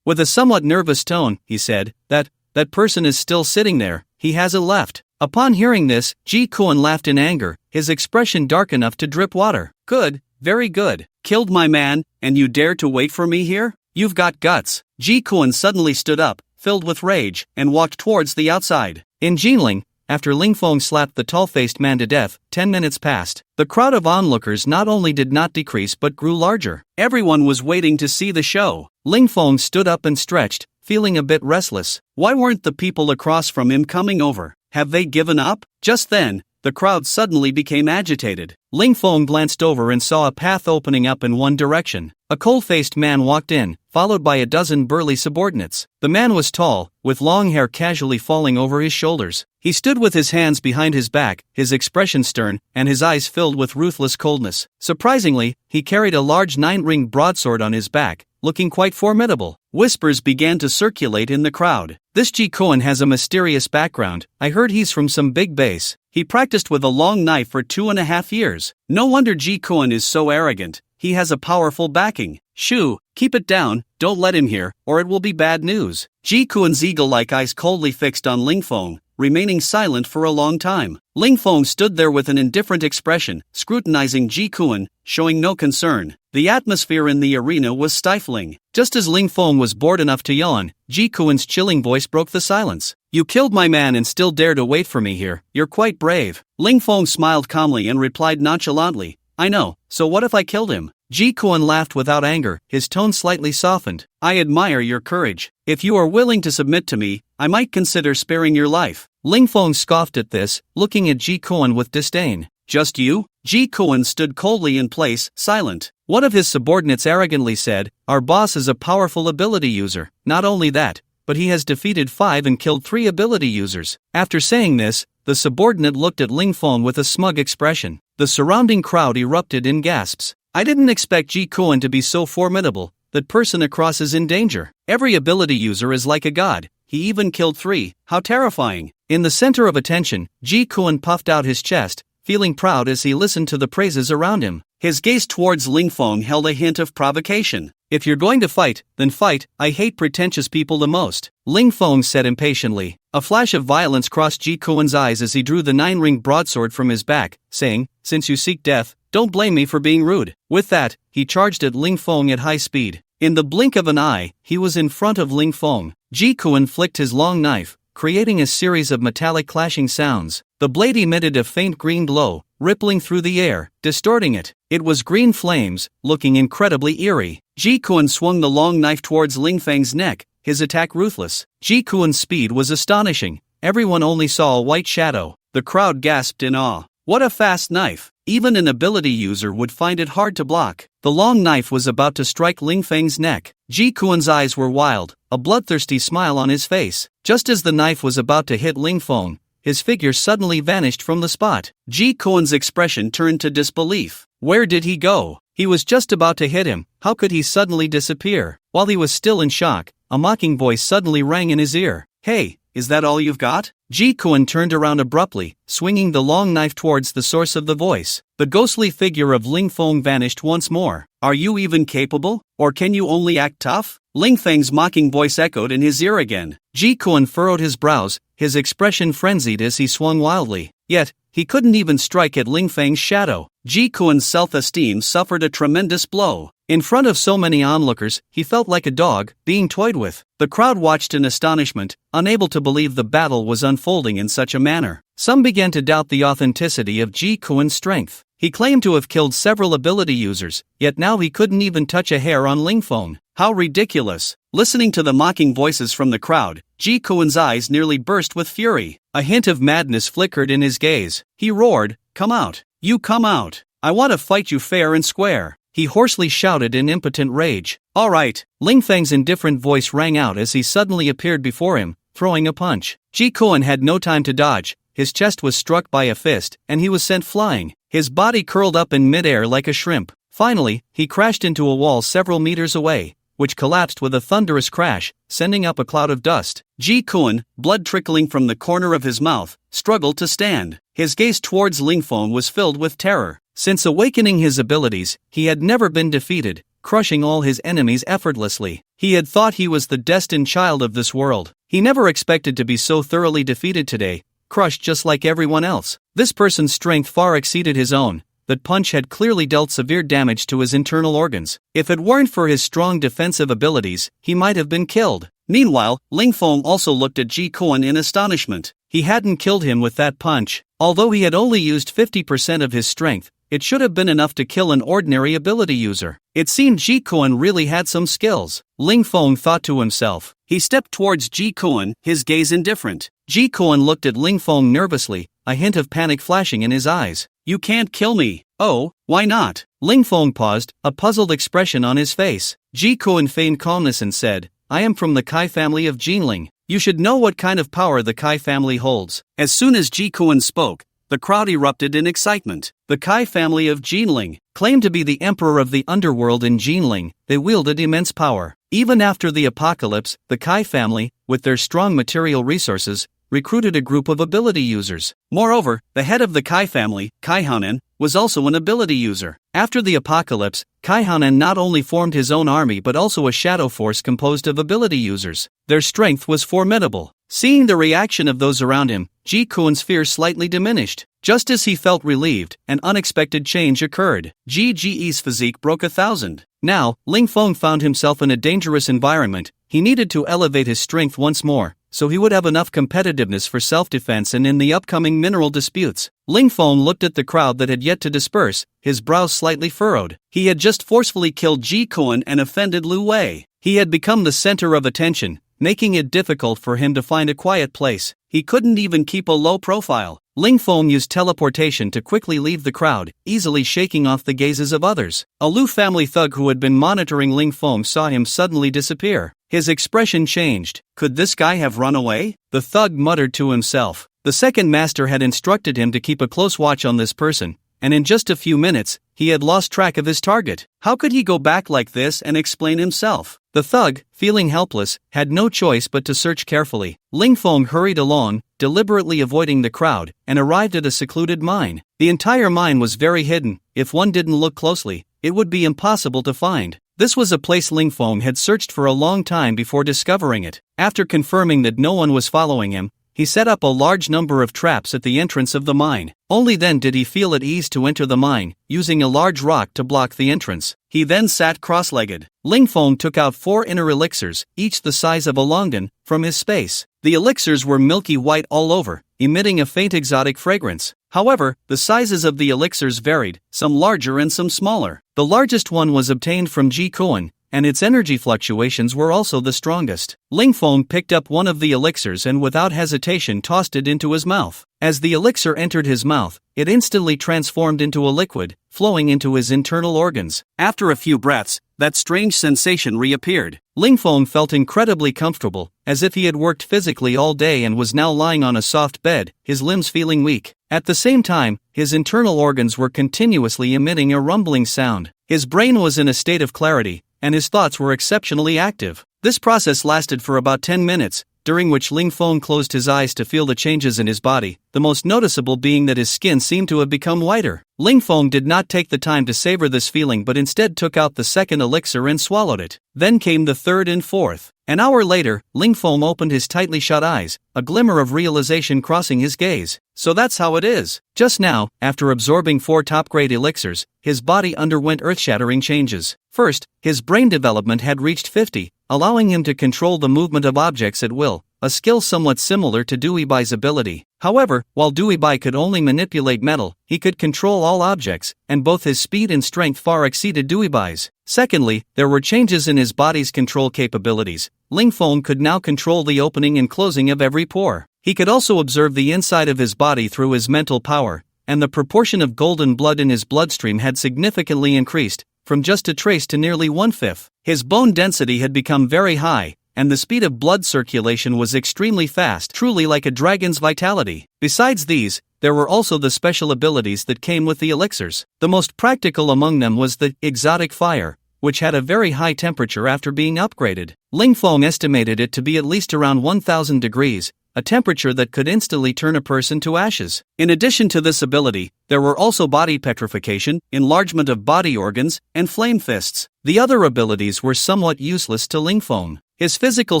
Speaker 1: With a somewhat nervous tone, he said, That person is still sitting there, he hasn't left. Upon hearing this, Ji Kuan laughed in anger, his expression dark enough to drip water. Good, very good. Killed my man, and you dare to wait for me here? You've got guts. Ji Kuan suddenly stood up, filled with rage, and walked towards the outside. In Jinling, after Ling Feng slapped the tall-faced man to death, 10 minutes passed. The crowd of onlookers not only did not decrease but grew larger. Everyone was waiting to see the show. Ling Feng stood up and stretched, feeling a bit restless. Why weren't the people across from him coming over? Have they given up? Just then, the crowd suddenly became agitated. Ling Feng glanced over and saw a path opening up in one direction. A cold-faced man walked in, followed by a dozen burly subordinates. The man was tall, with long hair casually falling over his shoulders. He stood with his hands behind his back, his expression stern, and his eyes filled with ruthless coldness. Surprisingly, he carried a large 9-ring broadsword on his back, looking quite formidable. Whispers began to circulate in the crowd. This Ji Kuan has a mysterious background. I heard he's from some big base. He practiced with a long knife for 2.5 years. No wonder Ji Kuan is so arrogant. He has a powerful backing. Shoo, keep it down, don't let him hear, or it will be bad news. Ji Kuan's eagle-like eyes coldly fixed on Ling Feng, remaining silent for a long time. Ling Feng stood there with an indifferent expression, scrutinizing Ji Kuan, showing no concern. The atmosphere in the arena was stifling. Just as Ling Feng was bored enough to yawn, Ji Kuan's chilling voice broke the silence. You killed my man and still dare to wait for me here. You're quite brave. Ling Feng smiled calmly and replied nonchalantly, I know, so what if I killed him? Ji Kuan laughed without anger, his tone slightly softened. I admire your courage. If you are willing to submit to me, I might consider sparing your life. Ling Feng scoffed at this, looking at Ji Kuan with disdain. Just you? Ji Kuan stood coldly in place, silent. One of his subordinates arrogantly said, Our boss is a powerful ability user. Not only that, but he has defeated 5 and killed 3 ability users. After saying this, the subordinate looked at Ling Feng with a smug expression. The surrounding crowd erupted in gasps. I didn't expect Ji Kuan to be so formidable. That person across is in danger. Every ability user is like a god. He even killed 3. How terrifying. In the center of attention, Ji Kuan puffed out his chest, feeling proud as he listened to the praises around him. His gaze towards Ling Feng held a hint of provocation. If you're going to fight, then fight. I hate pretentious people the most. Ling Feng said impatiently. A flash of violence crossed Ji Kuan's eyes as he drew the 9-ring broadsword from his back, saying, Since you seek death, don't blame me for being rude. With that, he charged at Ling Feng at high speed. In the blink of an eye, he was in front of Ling Feng. Ji Kuan flicked his long knife, creating a series of metallic clashing sounds. The blade emitted a faint green glow, rippling through the air, distorting it. It was green flames, looking incredibly eerie. Ji Kuan swung the long knife towards Ling Feng's neck, his attack ruthless. Ji Kuan's speed was astonishing. Everyone only saw a white shadow. The crowd gasped in awe. What a fast knife! Even an ability user would find it hard to block. The long knife was about to strike Ling Feng's neck. Ji Kuan's eyes were wild, a bloodthirsty smile on his face. Just as the knife was about to hit Ling Feng, his figure suddenly vanished from the spot. Ji Kuan's expression turned to disbelief. Where did he go? He was just about to hit him. How could he suddenly disappear? While he was still in shock, a mocking voice suddenly rang in his ear. Hey, is that all you've got? Ji Kuan turned around abruptly, swinging the long knife towards the source of the voice. The ghostly figure of Ling Feng vanished once more. Are you even capable? Or can you only act tough? Ling Feng's mocking voice echoed in his ear again. Ji Kuan furrowed his brows, his expression frenzied as he swung wildly. Yet, he couldn't even strike at Ling Feng's shadow. Ji Kuan's self-esteem suffered a tremendous blow. In front of so many onlookers, he felt like a dog, being toyed with. The crowd watched in astonishment, unable to believe the battle was unfolding in such a manner. Some began to doubt the authenticity of Ji Kuan's strength. He claimed to have killed several ability users, yet now he couldn't even touch a hair on Lingfeng. How ridiculous! Listening to the mocking voices from the crowd, Ji Kuan's eyes nearly burst with fury. A hint of madness flickered in his gaze. He roared, "Come out! You come out! I want to fight you fair and square!" He hoarsely shouted in impotent rage. "All right!" Lingfeng's indifferent voice rang out as he suddenly appeared before him, throwing a punch. Ji Kuan had no time to dodge. His chest was struck by a fist, and he was sent flying. His body curled up in midair like a shrimp. Finally, he crashed into a wall several meters away, which collapsed with a thunderous crash, sending up a cloud of dust. Ji Kuan, blood trickling from the corner of his mouth, struggled to stand. His gaze towards Lingfeng was filled with terror. Since awakening his abilities, he had never been defeated, crushing all his enemies effortlessly. He had thought he was the destined child of this world. He never expected to be so thoroughly defeated today, crushed just like everyone else. This person's strength far exceeded his own. That punch had clearly dealt severe damage to his internal organs. If it weren't for his strong defensive abilities, he might have been killed. Meanwhile, Lingfeng also looked at Ji Kuan in astonishment. He hadn't killed him with that punch. Although he had only used 50% of his strength, it should have been enough to kill an ordinary ability user. It seemed Ji Kuan really had some skills. Lingfeng thought to himself. He stepped towards Ji Kuan, his gaze indifferent. Ji Kuan looked at Lingfeng nervously, a hint of panic flashing in his eyes. "You can't kill me." "Oh, why not?" Lingfeng paused, a puzzled expression on his face. Ji Kuan feigned calmness and said, "I am from the Kai family of Jinling. You should know what kind of power the Kai family holds." As soon as Ji Kuan spoke, the crowd erupted in excitement. The Kai family of Jinling claimed to be the emperor of the underworld in Jinling. They wielded immense power. Even after the apocalypse, the Kai family, with their strong material resources, recruited a group of ability users. Moreover, the head of the Kai family, Kaihanen, was also an ability user. After the apocalypse, Kaihanen not only formed his own army but also a shadow force composed of ability users. Their strength was formidable. Seeing the reaction of those around him, Ji Kuan's fear slightly diminished. Just as he felt relieved, an unexpected change occurred. Ji Ji's physique broke 1,000. Now, Lingfeng found himself in a dangerous environment. He needed to elevate his strength once more, so he would have enough competitiveness for self-defense and in the upcoming mineral disputes. Lingfeng looked at the crowd that had yet to disperse, his brows slightly furrowed. He had just forcefully killed Ji Kuan and offended Lu Wei. He had become the center of attention, making it difficult for him to find a quiet place. He couldn't even keep a low profile. Lingfeng used teleportation to quickly leave the crowd, easily shaking off the gazes of others. A Lu family thug who had been monitoring Lingfeng saw him suddenly disappear. His expression changed. Could this guy have run away? The thug muttered to himself. The second master had instructed him to keep a close watch on this person, and in just a few minutes, he had lost track of his target. How could he go back like this and explain himself? The thug, feeling helpless, had no choice but to search carefully. Lingfeng hurried along, deliberately avoiding the crowd, and arrived at a secluded mine. The entire mine was very hidden. If one didn't look closely, it would be impossible to find. This was a place Lingfeng had searched for a long time before discovering it. After confirming that no one was following him, he set up a large number of traps at the entrance of the mine. Only then did he feel at ease to enter the mine, using a large rock to block the entrance. He then sat cross-legged. Lingfeng took out 4 inner elixirs, each the size of a longan, from his space. The elixirs were milky white all over, emitting a faint exotic fragrance. However, the sizes of the elixirs varied, some larger and some smaller. The largest one was obtained from Ji Kuan, and its energy fluctuations were also the strongest. Lingfeng picked up one of the elixirs and without hesitation tossed it into his mouth. As the elixir entered his mouth, it instantly transformed into a liquid, flowing into his internal organs. After a few breaths, that strange sensation reappeared. Lingfeng felt incredibly comfortable, as if he had worked physically all day and was now lying on a soft bed, his limbs feeling weak. At the same time, his internal organs were continuously emitting a rumbling sound. His brain was in a state of clarity, and his thoughts were exceptionally active. This process lasted for about 10 minutes, during which Ling Feng closed his eyes to feel the changes in his body, the most noticeable being that his skin seemed to have become whiter. Ling Feng did not take the time to savor this feeling but instead took out the second elixir and swallowed it. Then came the third and fourth. An hour later, Ling Feng opened his tightly shut eyes, a glimmer of realization crossing his gaze. So that's how it is. Just now, after absorbing 4 top-grade elixirs, his body underwent earth-shattering changes. First, his brain development had reached 50, allowing him to control the movement of objects at will, a skill somewhat similar to Dewey Bai's ability. However, while Dewey Bai could only manipulate metal, he could control all objects, and both his speed and strength far exceeded Dewey Bai's. Secondly, there were changes in his body's control capabilities. Ling Feng could now control the opening and closing of every pore. He could also observe the inside of his body through his mental power, and the proportion of golden blood in his bloodstream had significantly increased, from just a trace to nearly 1/5. His bone density had become very high, and the speed of blood circulation was extremely fast, truly like a dragon's vitality. Besides these, there were also the special abilities that came with the elixirs. The most practical among them was the exotic fire, which had a very high temperature after being upgraded. Ling Feng estimated it to be at least around 1000 degrees, a temperature that could instantly turn a person to ashes. In addition to this ability, there were also body petrification, enlargement of body organs, and flame fists. The other abilities were somewhat useless to Ling Feng. His physical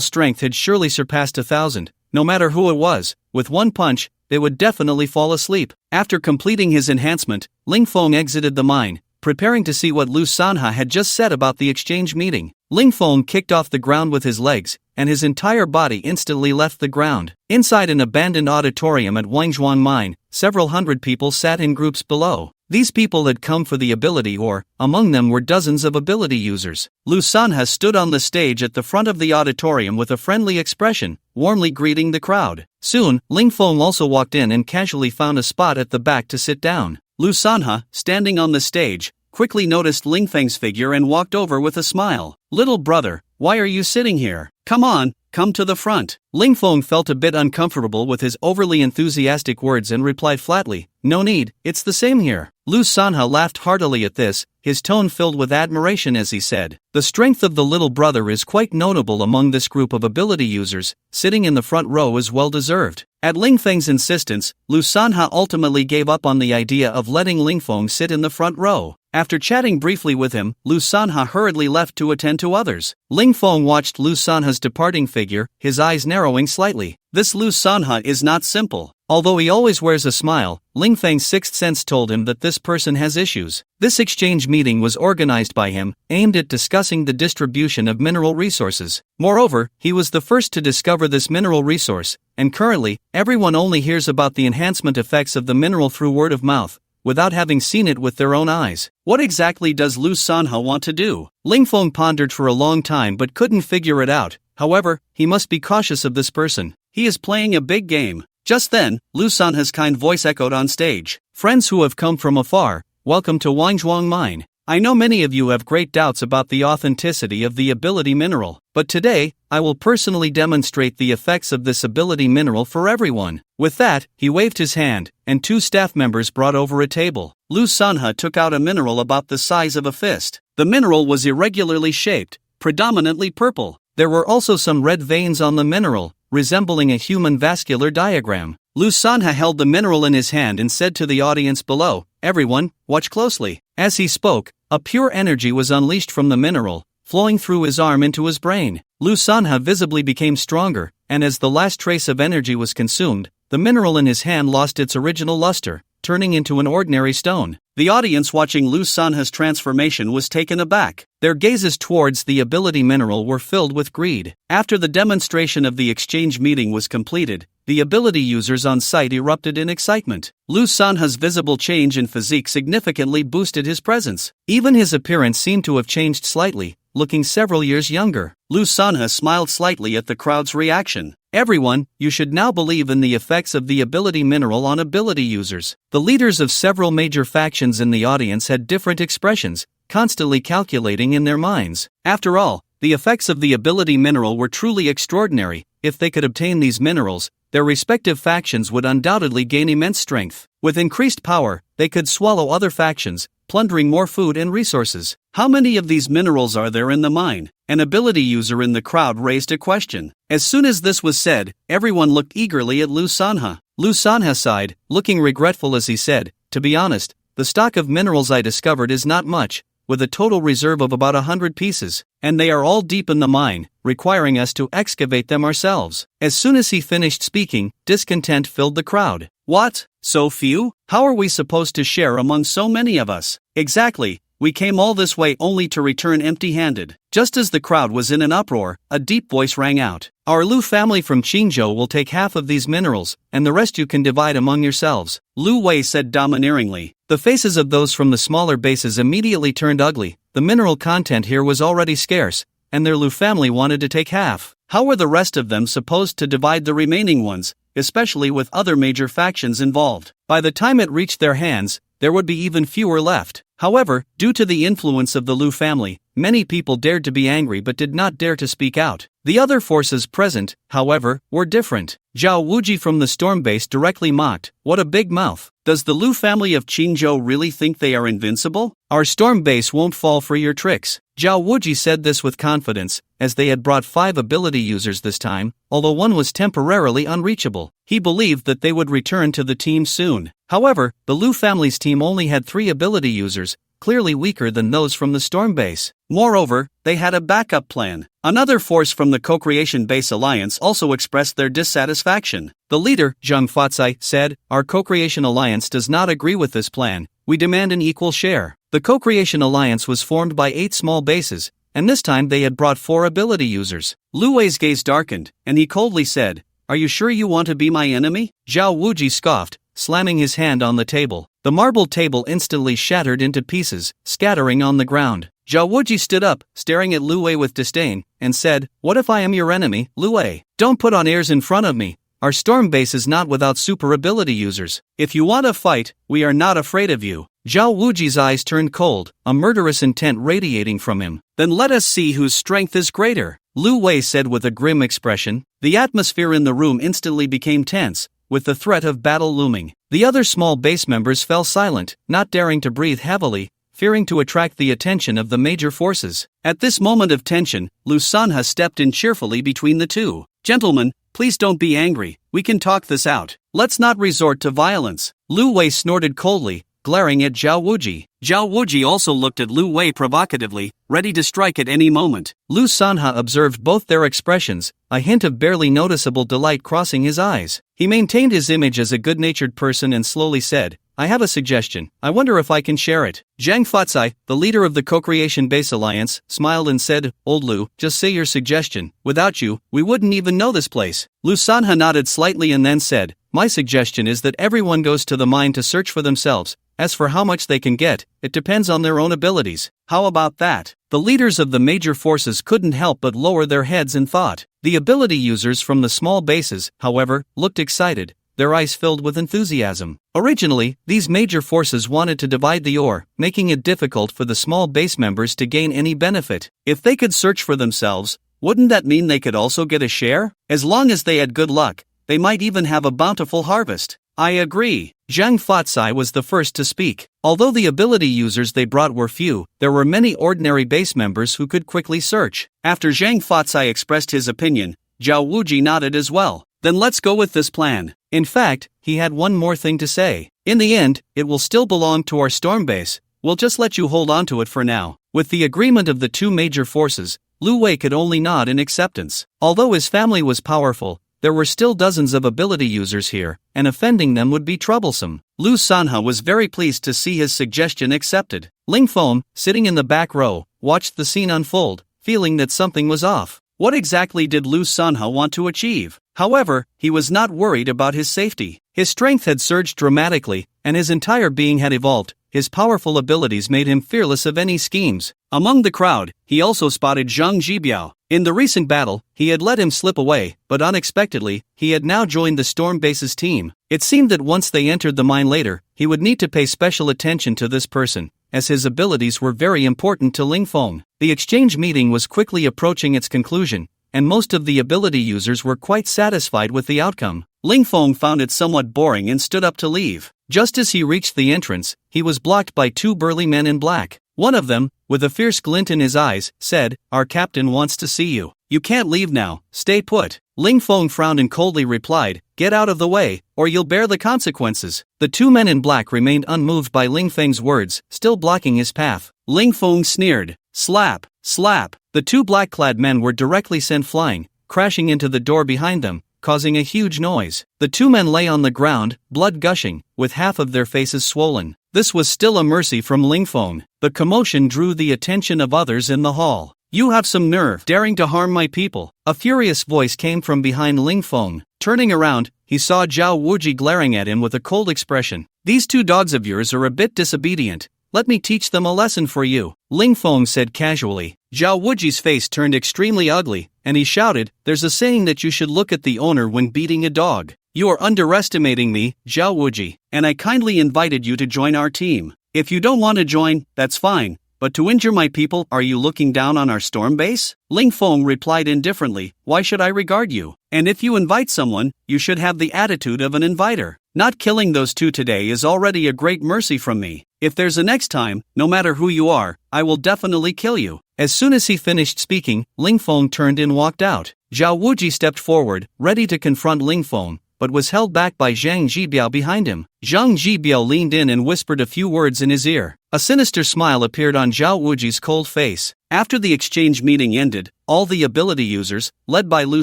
Speaker 1: strength had surely surpassed 1000, no matter who it was. With one punch, they would definitely fall asleep. After completing his enhancement, Ling Feng exited the mine, preparing to see what Lu Sanha had just said about the exchange meeting. Ling Feng kicked off the ground with his legs, and his entire body instantly left the ground. Inside an abandoned auditorium at Wangzhuang Mine, several hundred people sat in groups below. These people had come for the ability ore, among them were dozens of ability users. Lu Sanha stood on the stage at the front of the auditorium with a friendly expression, warmly greeting the crowd. Soon, Ling Feng also walked in and casually found a spot at the back to sit down. Lu Sanha, standing on the stage, quickly noticed Ling Feng's figure and walked over with a smile. "Little brother, why are you sitting here? Come on, come to the front." Ling Feng felt a bit uncomfortable with his overly enthusiastic words and replied flatly, "No need, it's the same here." Lu Sanha laughed heartily at this, his tone filled with admiration as he said, "The strength of the little brother is quite notable among this group of ability users. Sitting in the front row is well deserved." At Ling Feng's insistence, Lu Sanha ultimately gave up on the idea of letting Ling Feng sit in the front row. After chatting briefly with him, Lu Sanha hurriedly left to attend to others. Ling Feng watched Lu Sanha's departing figure, his eyes narrowing slightly. This Lu Sanha is not simple. Although he always wears a smile, Ling Feng's sixth sense told him that this person has issues. This exchange meeting was organized by him, aimed at discussing the distribution of mineral resources. Moreover, he was the first to discover this mineral resource, and currently, everyone only hears about the enhancement effects of the mineral through word of mouth, without having seen it with their own eyes. What exactly does Lu Sanha want to do? Ling Feng pondered for a long time but couldn't figure it out. However, he must be cautious of this person. He is playing a big game. Just then, Lu Sanha's kind voice echoed on stage. "Friends who have come from afar, welcome to Wangzhuang Mine. I know many of you have great doubts about the authenticity of the ability mineral, but today, I will personally demonstrate the effects of this ability mineral for everyone." With that, he waved his hand, and 2 staff members brought over a table. Lu Sanha took out a mineral about the size of a fist. The mineral was irregularly shaped, predominantly purple. There were also some red veins on the mineral, resembling a human vascular diagram. Lu Sanha held the mineral in his hand and said to the audience below, "Everyone, watch closely." As he spoke, a pure energy was unleashed from the mineral, flowing through his arm into his brain. Lu Sanha visibly became stronger, and as the last trace of energy was consumed, the mineral in his hand lost its original luster, turning into an ordinary stone. The audience watching Lu Sanha's transformation was taken aback. Their gazes towards the ability mineral were filled with greed. After the demonstration of the exchange meeting was completed, the ability users on site erupted in excitement. Lu Sanha's visible change in physique significantly boosted his presence. Even his appearance seemed to have changed slightly, looking several years younger. Lu Sanha smiled slightly at the crowd's reaction. "Everyone, you should now believe in the effects of the ability mineral on ability users." The leaders of several major factions in the audience had different expressions, constantly calculating in their minds. After all, the effects of the ability mineral were truly extraordinary. If they could obtain these minerals, their respective factions would undoubtedly gain immense strength. With increased power, they could swallow other factions, plundering more food and resources. How many of these minerals are there in the mine? An ability user in the crowd raised a question. As soon as this was said, everyone looked eagerly at Lu Sanha. Lu Sanha sighed, looking regretful as he said, "To be honest, the stock of minerals I discovered is not much, with a total reserve of about 100 pieces, and they are all deep in the mine, requiring us to excavate them ourselves." As soon as he finished speaking, discontent filled the crowd. "What? So few? How are we supposed to share among so many of us?" "Exactly. We came all this way only to return empty-handed." Just as the crowd was in an uproar, a deep voice rang out. "Our Lu family from Qingzhou will take half of these minerals, and the rest you can divide among yourselves," Lu Wei said domineeringly. The faces of those from the smaller bases immediately turned ugly. The mineral content here was already scarce, and their Lu family wanted to take half. How were the rest of them supposed to divide the remaining ones, especially with other major factions involved? By the time it reached their hands, there would be even fewer left. However, due to the influence of the Lu family, many people dared to be angry but did not dare to speak out. The other forces present, however, were different. Zhao Wuji from the storm base directly mocked, "What a big mouth. Does the Lu family of Qingzhou really think they are invincible? Our storm base won't fall for your tricks." Zhao Wuji said this with confidence, as they had brought 5 ability users this time, although one was temporarily unreachable. He believed that they would return to the team soon. However, the Lu family's team only had 3 ability users, clearly weaker than those from the storm base. Moreover, they had a backup plan. Another force from the co-creation base alliance also expressed their dissatisfaction. The leader, Zhang Fatsai, said, "Our co-creation alliance does not agree with this plan. We demand an equal share." The co-creation alliance was formed by 8 small bases, and this time they had brought 4 ability users. Lu Wei's gaze darkened, and he coldly said, "Are you sure you want to be my enemy?" Zhao Wuji scoffed, slamming his hand on the table. The marble table instantly shattered into pieces, scattering on the ground. Zhao Wuji stood up, staring at Lu Wei with disdain, and said, "What if I am your enemy, Lu Wei? Don't put on airs in front of me. Our storm base is not without super ability users. If you want to fight, we are not afraid of you." Zhao Wuji's eyes turned cold, a murderous intent radiating from him. "Then let us see whose strength is greater," Lu Wei said with a grim expression. The atmosphere in the room instantly became tense, with the threat of battle looming. The other small base members fell silent, not daring to breathe heavily, fearing to attract the attention of the major forces. At this moment of tension, Lu Sanha stepped in cheerfully between the two. "Gentlemen, please don't be angry, we can talk this out. Let's not resort to violence." Lu Wei snorted coldly, glaring at Zhao Wuji. Zhao Wuji also looked at Lu Wei provocatively, ready to strike at any moment. Lu Sanha observed both their expressions, a hint of barely noticeable delight crossing his eyes. He maintained his image as a good-natured person and slowly said, "I have a suggestion. I wonder if I can share it." Zhang Fatsai, the leader of the co-creation base alliance, smiled and said, "Old Lu, just say your suggestion. Without you, we wouldn't even know this place." Lu Sanha nodded slightly and then said, "My suggestion is that everyone goes to the mine to search for themselves. As for how much they can get, it depends on their own abilities. How about that?" The leaders of the major forces couldn't help but lower their heads in thought. The ability users from the small bases, however, looked excited, their eyes filled with enthusiasm. Originally, these major forces wanted to divide the ore, making it difficult for the small base members to gain any benefit. If they could search for themselves, wouldn't that mean they could also get a share? As long as they had good luck, they might even have a bountiful harvest. "I agree." Zhang Fatsai was the first to speak. Although the ability users they brought were few, there were many ordinary base members who could quickly search. After Zhang Fatsai expressed his opinion, Zhao Wuji nodded as well. "Then let's go with this plan." In fact, he had one more thing to say. "In the end, it will still belong to our storm base. We'll just let you hold on to it for now." With the agreement of the two major forces, Lu Wei could only nod in acceptance. Although his family was powerful, there were still dozens of ability users here, and offending them would be troublesome. Lu Sanha was very pleased to see his suggestion accepted. Ling Feng, sitting in the back row, watched the scene unfold, feeling that something was off. What exactly did Lu Sanha want to achieve? However, he was not worried about his safety. His strength had surged dramatically, and his entire being had evolved. His powerful abilities made him fearless of any schemes. Among the crowd, he also spotted Zhang Jibiao. In the recent battle, he had let him slip away, but unexpectedly, he had now joined the Storm Base's team. It seemed that once they entered the mine later, he would need to pay special attention to this person, as his abilities were very important to Ling Feng. The exchange meeting was quickly approaching its conclusion, and most of the ability users were quite satisfied with the outcome. Ling Feng found it somewhat boring and stood up to leave. Just as he reached the entrance, he was blocked by two burly men in black. One of them, with a fierce glint in his eyes, said, "Our captain wants to see you. You can't leave now, stay put." Ling Feng frowned and coldly replied, "Get out of the way, or you'll bear the consequences." The two men in black remained unmoved by Ling Feng's words, still blocking his path. Ling Feng sneered. Slap, slap. The two black-clad men were directly sent flying, crashing into the door behind them, causing a huge noise. The two men lay on the ground, blood gushing, with half of their faces swollen. This was still a mercy from Ling Feng. The commotion drew the attention of others in the hall. "You have some nerve, daring to harm my people." A furious voice came from behind Ling Feng. Turning around, he saw Zhao Wuji glaring at him with a cold expression. "These two dogs of yours are a bit disobedient. Let me teach them a lesson for you," Ling Feng said casually. Zhao Wuji's face turned extremely ugly, and he shouted, "There's a saying that you should look at the owner when beating a dog. You are underestimating me, Zhao Wuji, and I kindly invited you to join our team. If you don't want to join, that's fine, but to injure my people, are you looking down on our storm base?" Ling Feng replied indifferently, "Why should I regard you? And if you invite someone, you should have the attitude of an inviter. Not killing those two today is already a great mercy from me. If there's a next time, no matter who you are, I will definitely kill you." As soon as he finished speaking, Ling Feng turned and walked out. Zhao Wuji stepped forward, ready to confront Ling Feng, but was held back by Zhang Jibiao behind him. Zhang Jibiao leaned in and whispered a few words in his ear. A sinister smile appeared on Zhao Wuji's cold face. After the exchange meeting ended, all the ability users, led by Lu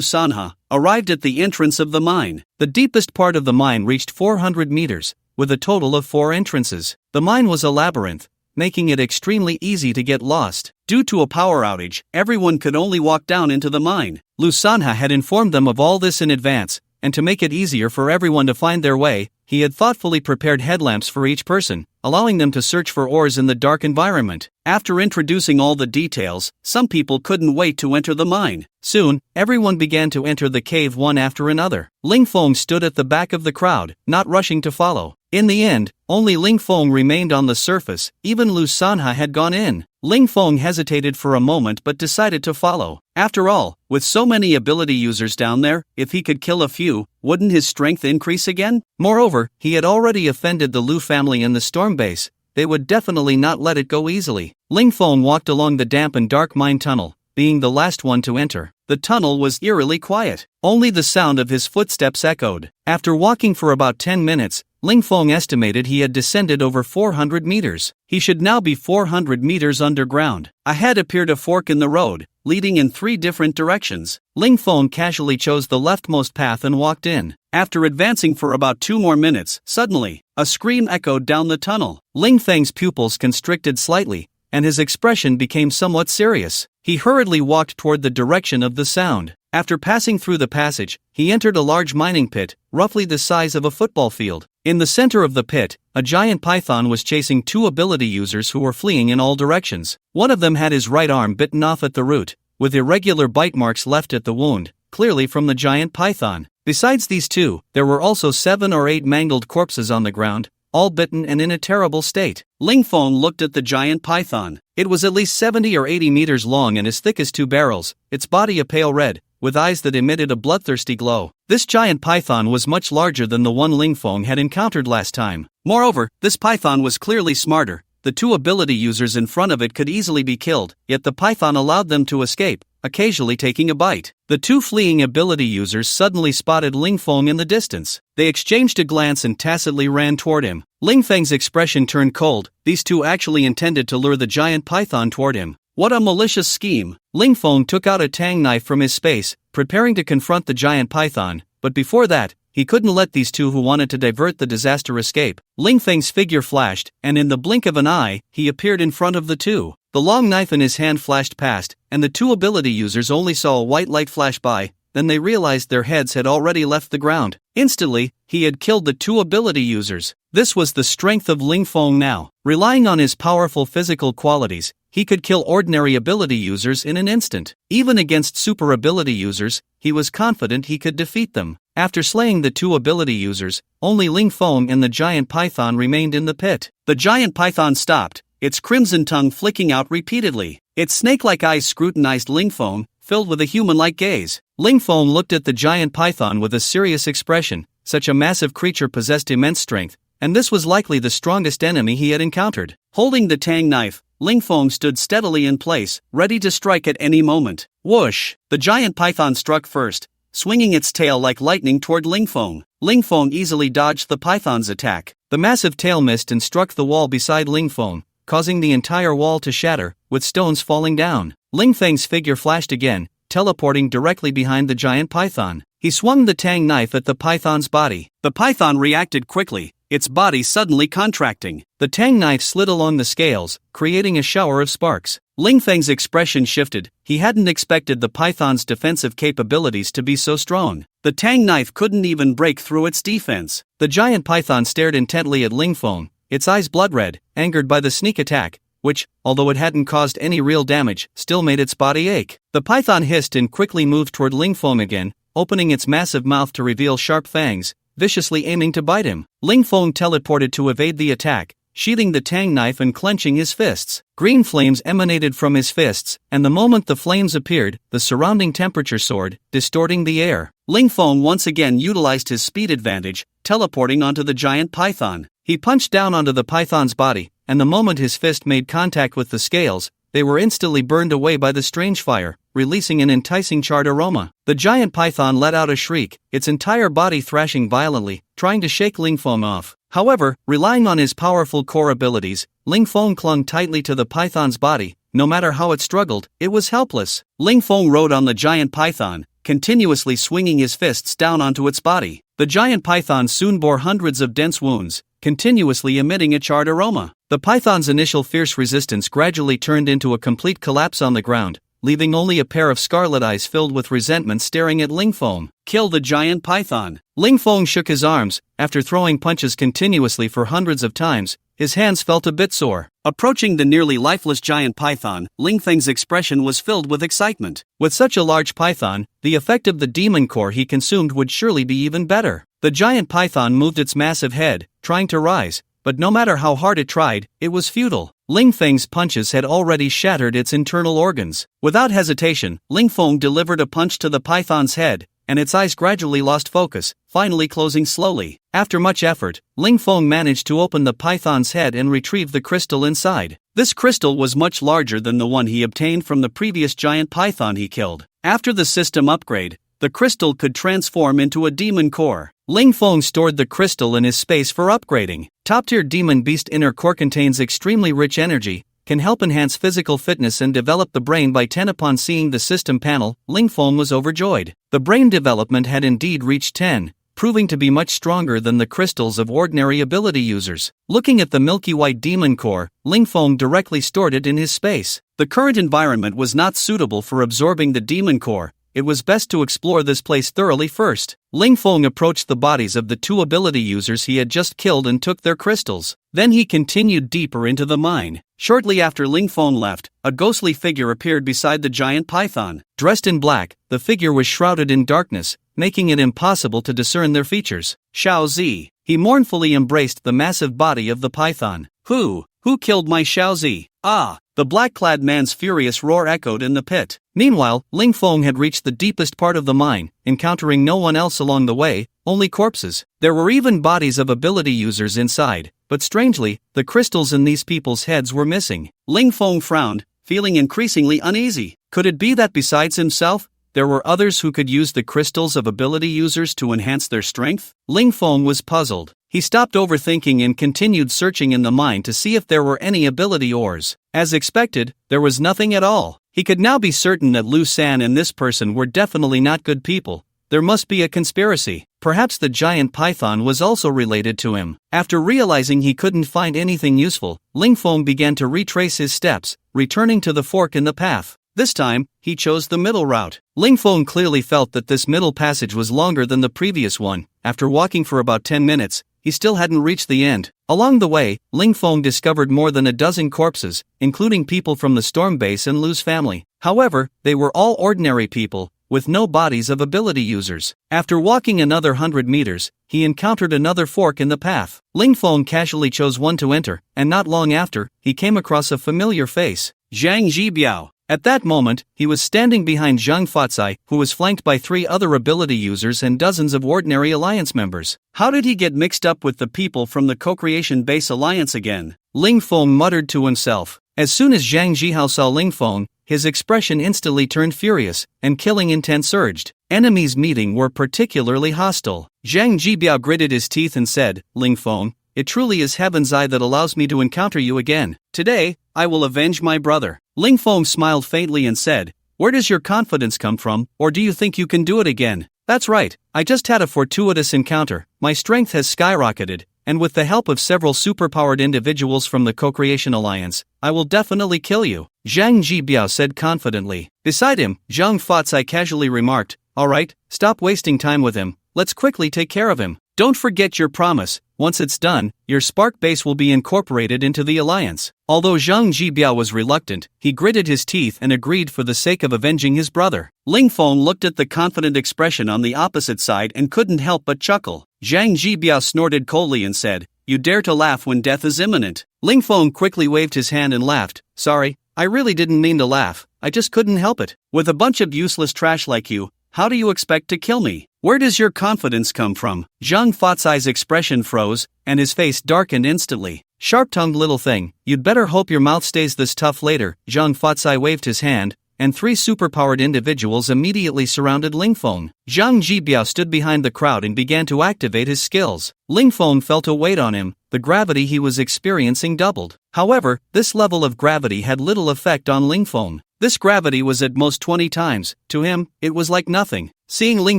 Speaker 1: Sanha, arrived at the entrance of the mine. The deepest part of the mine reached 400 meters, with a total of 4 entrances. The mine was a labyrinth, making it extremely easy to get lost. Due to a power outage, everyone could only walk down into the mine. Lu Sanha had informed them of all this in advance, and to make it easier for everyone to find their way, he had thoughtfully prepared headlamps for each person, allowing them to search for ores in the dark environment. After introducing all the details, some people couldn't wait to enter the mine. Soon, everyone began to enter the cave one after another. Ling Feng stood at the back of the crowd, not rushing to follow. In the end, only Ling Feng remained on the surface, even Lu Sanha had gone in. Ling Feng hesitated for a moment but decided to follow. After all, with so many ability users down there, if he could kill a few, wouldn't his strength increase again? Moreover, he had already offended the Lu family in the storm base. They would definitely not let it go easily. Ling Feng walked along the damp and dark mine tunnel, being the last one to enter. The tunnel was eerily quiet. Only the sound of his footsteps echoed. After walking for about 10 minutes, Ling Feng estimated he had descended over 400 meters. He should now be 400 meters underground. Ahead appeared a fork in the road, leading in 3 different directions. Ling Feng casually chose the leftmost path and walked in. After advancing for about 2 more minutes, suddenly, a scream echoed down the tunnel. Ling Feng's pupils constricted slightly, and his expression became somewhat serious. He hurriedly walked toward the direction of the sound. After passing through the passage, he entered a large mining pit, roughly the size of a football field. In the center of the pit, a giant python was chasing 2 ability users who were fleeing in all directions. One of them had his right arm bitten off at the root, with irregular bite marks left at the wound, clearly from the giant python. Besides these 2, there were also 7 or 8 mangled corpses on the ground, all bitten and in a terrible state. Ling Feng looked at the giant python. It was at least 70 or 80 meters long and as thick as 2 barrels, its body a pale red, with eyes that emitted a bloodthirsty glow. This giant python was much larger than the one Ling Feng had encountered last time. Moreover, this python was clearly smarter. The 2 ability users in front of it could easily be killed, yet the python allowed them to escape, occasionally taking a bite. The 2 fleeing ability users suddenly spotted Ling Feng in the distance. They exchanged a glance and tacitly ran toward him. Ling Feng's expression turned cold. These 2 actually intended to lure the giant python toward him. What a malicious scheme! Ling Feng took out a tang knife from his space, preparing to confront the giant python, but before that, he couldn't let these 2 who wanted to divert the disaster escape. Ling Feng's figure flashed, and in the blink of an eye, he appeared in front of the 2. The long knife in his hand flashed past, and the 2 ability users only saw a white light flash by. Then they realized their heads had already left the ground. Instantly, he had killed the 2 ability users. This was the strength of Ling Feng now. Relying on his powerful physical qualities, he could kill ordinary ability users in an instant. Even against super ability users, he was confident he could defeat them. After slaying the 2 ability users, only Ling Feng and the giant python remained in the pit. The giant python stopped, its crimson tongue flicking out repeatedly. Its snake-like eyes scrutinized Ling Feng, filled with a human-like gaze. Ling Feng looked at the giant python with a serious expression. Such a massive creature possessed immense strength, and this was likely the strongest enemy he had encountered. Holding the tang knife, Ling Feng stood steadily in place, ready to strike at any moment. Whoosh! The giant python struck first, swinging its tail like lightning toward Ling Feng. Ling Feng easily dodged the python's attack. The massive tail missed and struck the wall beside Ling Feng, causing the entire wall to shatter, with stones falling down. Ling Feng's figure flashed again, teleporting directly behind the giant python. He swung the tang knife at the python's body. The python reacted quickly, its body suddenly contracting. The tang knife slid along the scales, creating a shower of sparks. Ling Feng's expression shifted. He hadn't expected the python's defensive capabilities to be so strong. The tang knife couldn't even break through its defense. The giant python stared intently at Ling Feng, its eyes blood-red, angered by the sneak attack, which, although it hadn't caused any real damage, still made its body ache. The python hissed and quickly moved toward Ling Feng again, opening its massive mouth to reveal sharp fangs, viciously aiming to bite him. Ling Feng teleported to evade the attack, sheathing the tang knife and clenching his fists. Green flames emanated from his fists, and the moment the flames appeared, the surrounding temperature soared, distorting the air. Ling Feng once again utilized his speed advantage, teleporting onto the giant python. He punched down onto the python's body, and the moment his fist made contact with the scales, they were instantly burned away by the strange fire, releasing an enticing charred aroma. The giant python let out a shriek, its entire body thrashing violently, trying to shake Ling Feng off. However, relying on his powerful core abilities, Ling Feng clung tightly to the python's body. No matter how it struggled, it was helpless. Ling Feng rode on the giant python, continuously swinging his fists down onto its body. The giant python soon bore hundreds of dense wounds, continuously emitting a charred aroma. The python's initial fierce resistance gradually turned into a complete collapse on the ground, leaving only a pair of scarlet eyes filled with resentment staring at Ling Feng. Kill the giant python. Ling Feng shook his arms. After throwing punches continuously for hundreds of times, his hands felt a bit sore. Approaching the nearly lifeless giant python, Ling Feng's expression was filled with excitement. With such a large python, the effect of the demon core he consumed would surely be even better. The giant python moved its massive head, trying to rise, but no matter how hard it tried, it was futile. Ling Feng's punches had already shattered its internal organs. Without hesitation, Ling Feng delivered a punch to the python's head, and its eyes gradually lost focus, finally closing slowly. After much effort, Ling Feng managed to open the python's head and retrieve the crystal inside. This crystal was much larger than the one he obtained from the previous giant python he killed. After the system upgrade, the crystal could transform into a demon core. Ling Feng stored the crystal in his space for upgrading. Top-tier demon beast inner core contains extremely rich energy, can help enhance physical fitness and develop the brain by 10. Upon seeing the system panel, Ling Feng was overjoyed. The brain development had indeed reached 10, proving to be much stronger than the crystals of ordinary ability users. Looking at the milky white demon core, Ling Feng directly stored it in his space. The current environment was not suitable for absorbing the demon core. It was best to explore this place thoroughly first. Ling Feng approached the bodies of the two ability users he had just killed and took their crystals. Then he continued deeper into the mine. Shortly after Ling Feng left, a ghostly figure appeared beside the giant python. Dressed in black, the figure was shrouded in darkness, making it impossible to discern their features. Xiao Zi. He mournfully embraced the massive body of the python. Who killed my Xiao Zi? Ah! The black-clad man's furious roar echoed in the pit. Meanwhile, Ling Feng had reached the deepest part of the mine, encountering no one else along the way, only corpses. There were even bodies of ability users inside, but strangely, the crystals in these people's heads were missing. Ling Feng frowned, feeling increasingly uneasy. Could it be that besides himself, there were others who could use the crystals of ability users to enhance their strength? Ling Feng was puzzled. He stopped overthinking and continued searching in the mine to see if there were any ability ores. As expected, there was nothing at all. He could now be certain that Lu San and this person were definitely not good people. There must be a conspiracy. Perhaps the giant python was also related to him. After realizing he couldn't find anything useful, Ling Feng began to retrace his steps, returning to the fork in the path. This time, he chose the middle route. Ling Feng clearly felt that this middle passage was longer than the previous one. After walking for about 10 minutes, he still hadn't reached the end. Along the way, Ling Feng discovered more than a dozen corpses, including people from the storm base and Lu's family. However, they were all ordinary people, with no bodies of ability users. After walking another 100 meters, he encountered another fork in the path. Ling Feng casually chose one to enter, and not long after, he came across a familiar face. Zhang Jibiao. At that moment, he was standing behind Zhang Fatsai, who was flanked by 3 other ability users and dozens of ordinary alliance members. How did he get mixed up with the people from the co-creation base alliance again? Ling Feng muttered to himself. As soon as Zhang Jihao saw Ling Feng, his expression instantly turned furious, and killing intent surged. Enemies meeting were particularly hostile. Zhang Jibiao gritted his teeth and said, Ling Feng, it truly is Heaven's Eye that allows me to encounter you again. Today, I will avenge my brother. Ling Feng smiled faintly and said, where does your confidence come from, or do you think you can do it again? That's right, I just had a fortuitous encounter, my strength has skyrocketed, and with the help of several superpowered individuals from the Co-Creation Alliance, I will definitely kill you, Zhang Jibiao said confidently. Beside him, Zhang Fatsai casually remarked, alright, stop wasting time with him, let's quickly take care of him. Don't forget your promise, once it's done, your Spark base will be incorporated into the Alliance. Although Zhang Jibiao was reluctant, he gritted his teeth and agreed for the sake of avenging his brother. Ling Feng looked at the confident expression on the opposite side and couldn't help but chuckle. Zhang Jibiao snorted coldly and said, you dare to laugh when death is imminent. Ling Feng quickly waved his hand and laughed, sorry, I really didn't mean to laugh, I just couldn't help it. With a bunch of useless trash like you, how do you expect to kill me? Where does your confidence come from? Zhang Fatsai's expression froze, and his face darkened instantly. Sharp-tongued little thing, you'd better hope your mouth stays this tough later. Zhang Fatsai waved his hand, and 3 superpowered individuals immediately surrounded Ling Feng. Zhang Jibiao stood behind the crowd and began to activate his skills. Ling Feng felt a weight on him, the gravity he was experiencing doubled. However, this level of gravity had little effect on Ling Feng. This gravity was at most 20 times, to him, it was like nothing. Seeing Ling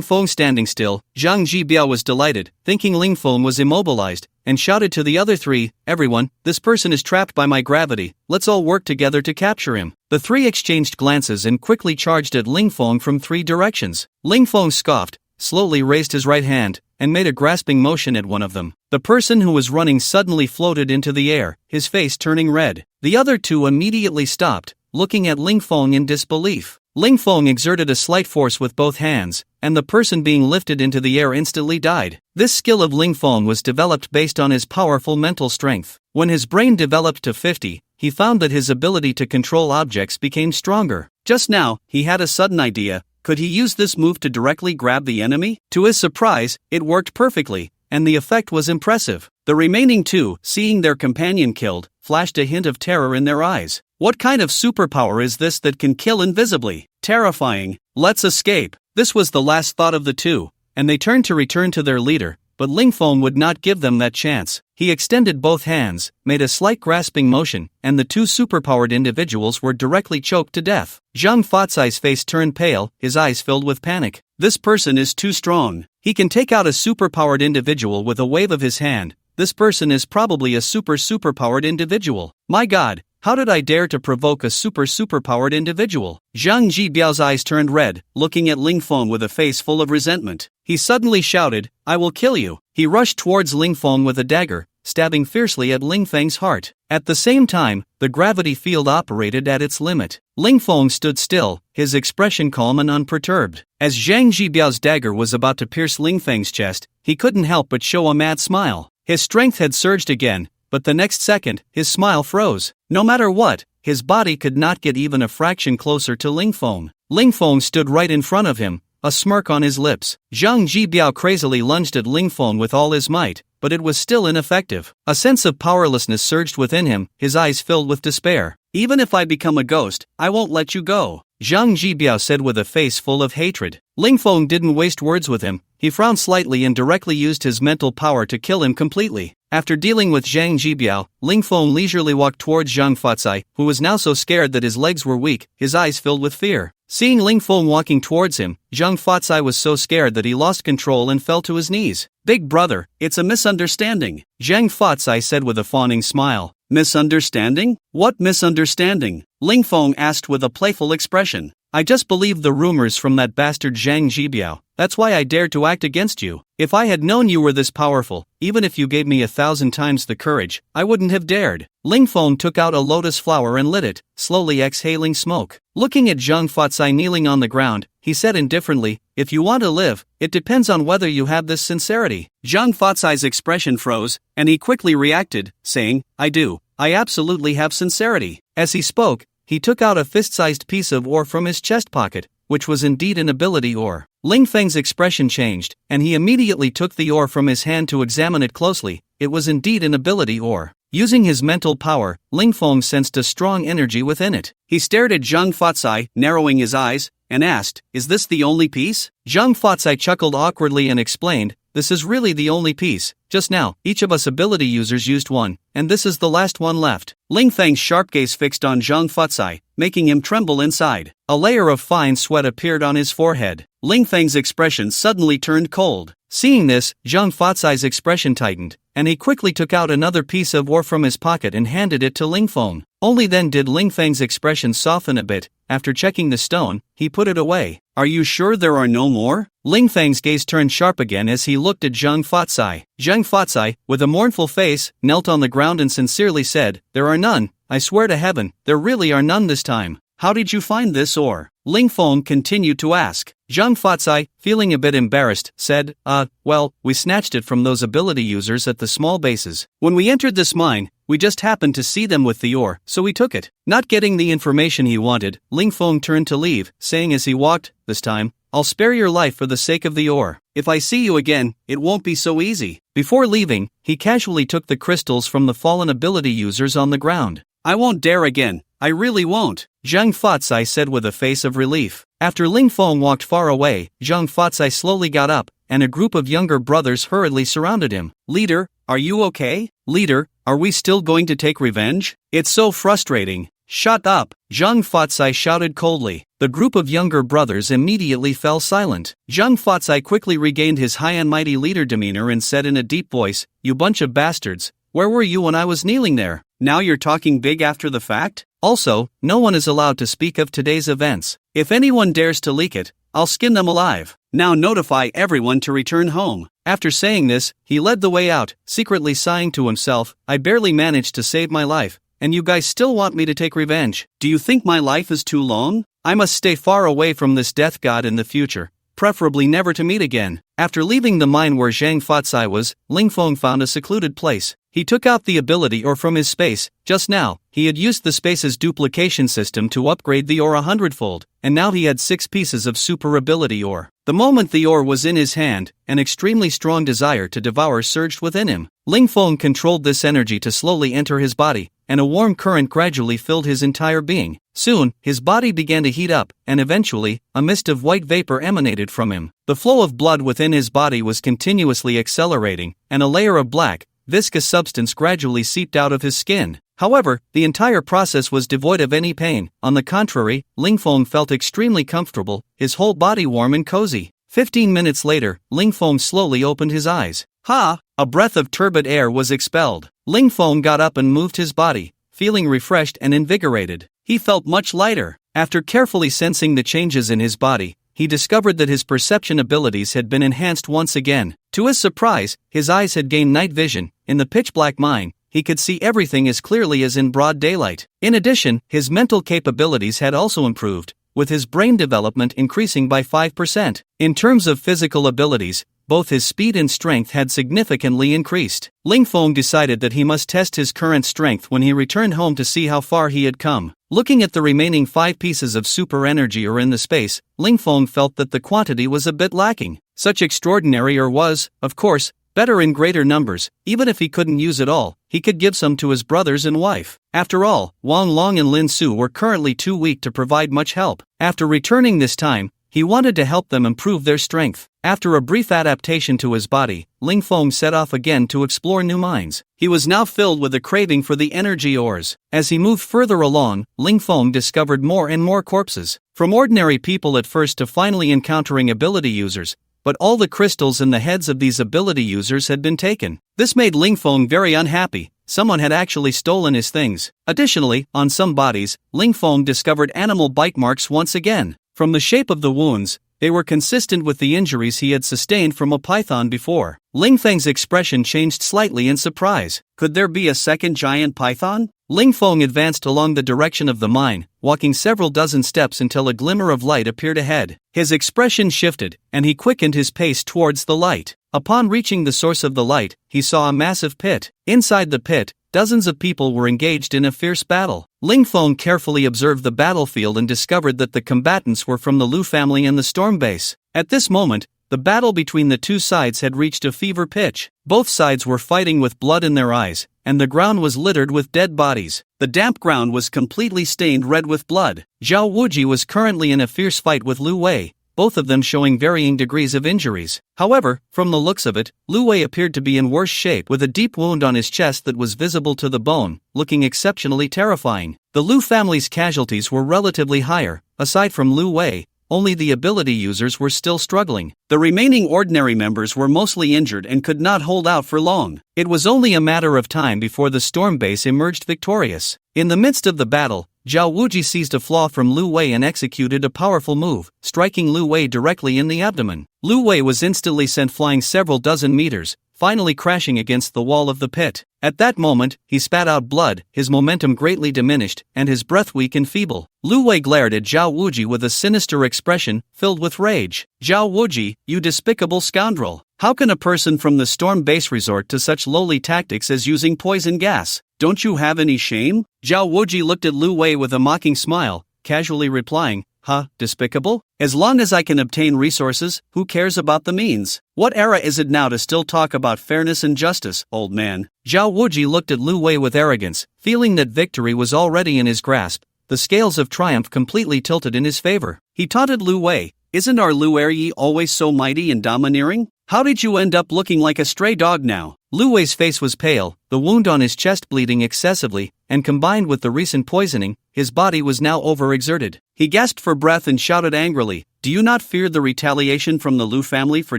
Speaker 1: Feng standing still, Zhang Jibiao was delighted, thinking Ling Feng was immobilized, and shouted to the other 3, everyone, this person is trapped by my gravity, let's all work together to capture him. The 3 exchanged glances and quickly charged at Ling Feng from 3 directions. Ling Feng scoffed, slowly raised his right hand, and made a grasping motion at one of them. The person who was running suddenly floated into the air, his face turning red. The other 2 immediately stopped, looking at Ling Feng in disbelief. Ling Feng exerted a slight force with both hands, and the person being lifted into the air instantly died. This skill of Ling Feng was developed based on his powerful mental strength. When his brain developed to 50, he found that his ability to control objects became stronger. Just now, he had a sudden idea, could he use this move to directly grab the enemy? To his surprise, it worked perfectly, and the effect was impressive. The remaining 2, seeing their companion killed, flashed a hint of terror in their eyes. What kind of superpower is this that can kill invisibly? Terrifying. Let's escape. This was the last thought of the 2, and they turned to return to their leader, but Ling Feng would not give them that chance. He extended both hands, made a slight grasping motion, and the 2 superpowered individuals were directly choked to death. Zhang Fatsai's face turned pale, his eyes filled with panic. This person is too strong. He can take out a superpowered individual with a wave of his hand. This person is probably a superpowered individual. My God, how did I dare to provoke a superpowered individual? Zhang Jibiao's eyes turned red, looking at Ling Feng with a face full of resentment. He suddenly shouted, I will kill you. He rushed towards Ling Feng with a dagger, stabbing fiercely at Ling Feng's heart. At the same time, the gravity field operated at its limit. Ling Feng stood still, his expression calm and unperturbed. As Zhang Jibiao's dagger was about to pierce Ling Feng's chest, he couldn't help but show a mad smile. His strength had surged again, but the next second, his smile froze. No matter what, his body could not get even a fraction closer to Ling Feng. Ling Feng stood right in front of him, a smirk on his lips. Zhang Jibiao crazily lunged at Ling Feng with all his might, but it was still ineffective. A sense of powerlessness surged within him, his eyes filled with despair. Even if I become a ghost, I won't let you go, Zhang Jibiao said with a face full of hatred. Ling Feng didn't waste words with him. He frowned slightly and directly used his mental power to kill him completely. After dealing with Zhang Jibiao, Ling Feng leisurely walked towards Zhang Fatsai, who was now so scared that his legs were weak, his eyes filled with fear. Seeing Ling Feng walking towards him, Zhang Fatsai was so scared that he lost control and fell to his knees. Big brother, it's a misunderstanding, Zhang Fatsai said with a fawning smile. Misunderstanding? What misunderstanding? Ling Feng asked with a playful expression. I just believed the rumors from that bastard Zhang Jibiao, that's why I dared to act against you. If I had known you were this powerful, even if you gave me 1,000 times the courage, I wouldn't have dared. Ling Feng took out a lotus flower and lit it, slowly exhaling smoke. Looking at Zhang Fatsai kneeling on the ground, he said indifferently, if you want to live, it depends on whether you have this sincerity. Zhang Fatsai's expression froze, and he quickly reacted, saying, I do. I absolutely have sincerity. As he spoke, he took out a fist-sized piece of ore from his chest pocket, which was indeed an ability ore. Ling Feng's expression changed, and he immediately took the ore from his hand to examine it closely. It was indeed an ability ore. Using his mental power, Ling Feng sensed a strong energy within it. He stared at Zhang Fatsai, narrowing his eyes, and asked, "Is this the only piece?" Zhang Fatsai chuckled awkwardly and explained, "This is really the only piece. Just now, each of us ability users used one, and this is the last one left." Ling Feng's sharp gaze fixed on Zhang Fatsai, making him tremble inside. A layer of fine sweat appeared on his forehead. Ling Feng's expression suddenly turned cold. Seeing this, Zhang Fatsai's expression tightened, and he quickly took out another piece of ore from his pocket and handed it to Ling Feng. Only then did Ling Feng's expression soften a bit. After checking the stone, he put it away. "Are you sure there are no more?" Ling Feng's gaze turned sharp again as he looked at Zhang Fatsai. Zhang Fatsai, with a mournful face, knelt on the ground and sincerely said, "There are none. I swear to heaven, there really are none this time." "How did you find this ore?" Ling Feng continued to ask. Zhang Fatsai, feeling a bit embarrassed, said, well, we snatched it from those ability users at the small bases. When we entered this mine, we just happened to see them with the ore, so we took it." Not getting the information he wanted, Ling Feng turned to leave, saying as he walked, "This time, I'll spare your life for the sake of the ore. If I see you again, it won't be so easy." Before leaving, he casually took the crystals from the fallen ability users on the ground. "I won't dare again. I really won't," Zhang Fatsai said with a face of relief. After Ling Feng walked far away, Zhang Fatsai slowly got up, and a group of younger brothers hurriedly surrounded him. "Leader, are you okay? Leader, are we still going to take revenge? It's so frustrating." "Shut up," Zhang Fatsai shouted coldly. The group of younger brothers immediately fell silent. Zhang Fatsai quickly regained his high and mighty leader demeanor and said in a deep voice, "You bunch of bastards, where were you when I was kneeling there? Now you're talking big after the fact? Also, no one is allowed to speak of today's events. If anyone dares to leak it, I'll skin them alive. Now notify everyone to return home." After saying this, he led the way out, secretly sighing to himself, "I barely managed to save my life, and you guys still want me to take revenge? Do you think my life is too long? I must stay far away from this death god in the future, preferably never to meet again." After leaving the mine where Zhang Fatsai was, Ling Feng found a secluded place. He took out the ability ore from his space. Just now, he had used the space's duplication system to upgrade the ore 100-fold, and now he had 6 pieces of super ability ore. The moment the ore was in his hand, an extremely strong desire to devour surged within him. Ling Feng controlled this energy to slowly enter his body, and a warm current gradually filled his entire being. Soon, his body began to heat up, and eventually, a mist of white vapor emanated from him. The flow of blood within his body was continuously accelerating, and a layer of black, viscous substance gradually seeped out of his skin. However, the entire process was devoid of any pain. On the contrary, Ling Feng felt extremely comfortable, his whole body warm and cozy. 15 minutes later, Ling Feng slowly opened his eyes. Ha! A breath of turbid air was expelled. Ling Feng got up and moved his body, feeling refreshed and invigorated. He felt much lighter. After carefully sensing the changes in his body, he discovered that his perception abilities had been enhanced once again. To his surprise, his eyes had gained night vision. In the pitch-black mine, he could see everything as clearly as in broad daylight. In addition, his mental capabilities had also improved, with his brain development increasing by 5%. In terms of physical abilities, both his speed and strength had significantly increased. Ling Feng decided that he must test his current strength when he returned home to see how far he had come. Looking at the remaining 5 pieces of super energy ore in the space, Ling Feng felt that the quantity was a bit lacking. Such extraordinary ore was, of course, better in greater numbers. Even if he couldn't use it all, he could give some to his brothers and wife. After all, Wang Long and Lin Su were currently too weak to provide much help. After returning this time, he wanted to help them improve their strength. After a brief adaptation to his body, Ling Feng set off again to explore new mines. He was now filled with a craving for the energy ores. As he moved further along, Ling Feng discovered more and more corpses. From ordinary people at first to finally encountering ability users, but all the crystals in the heads of these ability users had been taken. This made Ling Feng very unhappy. Someone had actually stolen his things. Additionally, on some bodies, Ling Feng discovered animal bite marks once again. From the shape of the wounds, they were consistent with the injuries he had sustained from a python before. Ling Feng's expression changed slightly in surprise. Could there be a second giant python? Ling Feng advanced along the direction of the mine, walking several dozen steps until a glimmer of light appeared ahead. His expression shifted, and he quickened his pace towards the light. Upon reaching the source of the light, he saw a massive pit. Inside the pit, dozens of people were engaged in a fierce battle. Ling Feng carefully observed the battlefield and discovered that the combatants were from the Lu family and the Storm Base. At this moment, the battle between the two sides had reached a fever pitch. Both sides were fighting with blood in their eyes, and the ground was littered with dead bodies. The damp ground was completely stained red with blood. Zhao Wuji was currently in a fierce fight with Lu Wei, both of them showing varying degrees of injuries. However, from the looks of it, Lu Wei appeared to be in worse shape with a deep wound on his chest that was visible to the bone, looking exceptionally terrifying. The Lu family's casualties were relatively higher. Aside from Lu Wei, only the ability users were still struggling. The remaining ordinary members were mostly injured and could not hold out for long. It was only a matter of time before the Storm Base emerged victorious. In the midst of the battle, Zhao Wuji seized a flaw from Lu Wei and executed a powerful move, striking Lu Wei directly in the abdomen. Lu Wei was instantly sent flying several dozen meters, finally crashing against the wall of the pit. At that moment, he spat out blood, his momentum greatly diminished, and his breath weak and feeble. Lu Wei glared at Zhao Wuji with a sinister expression, filled with rage. "Zhao Wuji, you despicable scoundrel! How can a person from the Storm Base resort to such lowly tactics as using poison gas? Don't you have any shame?" Zhao Wuji looked at Lu Wei with a mocking smile, casually replying, "Huh, despicable? As long as I can obtain resources, who cares about the means? What era is it now to still talk about fairness and justice, old man?" Zhao Wuji looked at Lu Wei with arrogance, feeling that victory was already in his grasp. The scales of triumph completely tilted in his favor. He taunted Lu Wei, "Isn't our Lu Eryi always so mighty and domineering? How did you end up looking like a stray dog now?" Lu Wei's face was pale, the wound on his chest bleeding excessively, and combined with the recent poisoning, his body was now overexerted. He gasped for breath and shouted angrily, "Do you not fear the retaliation from the Lu family for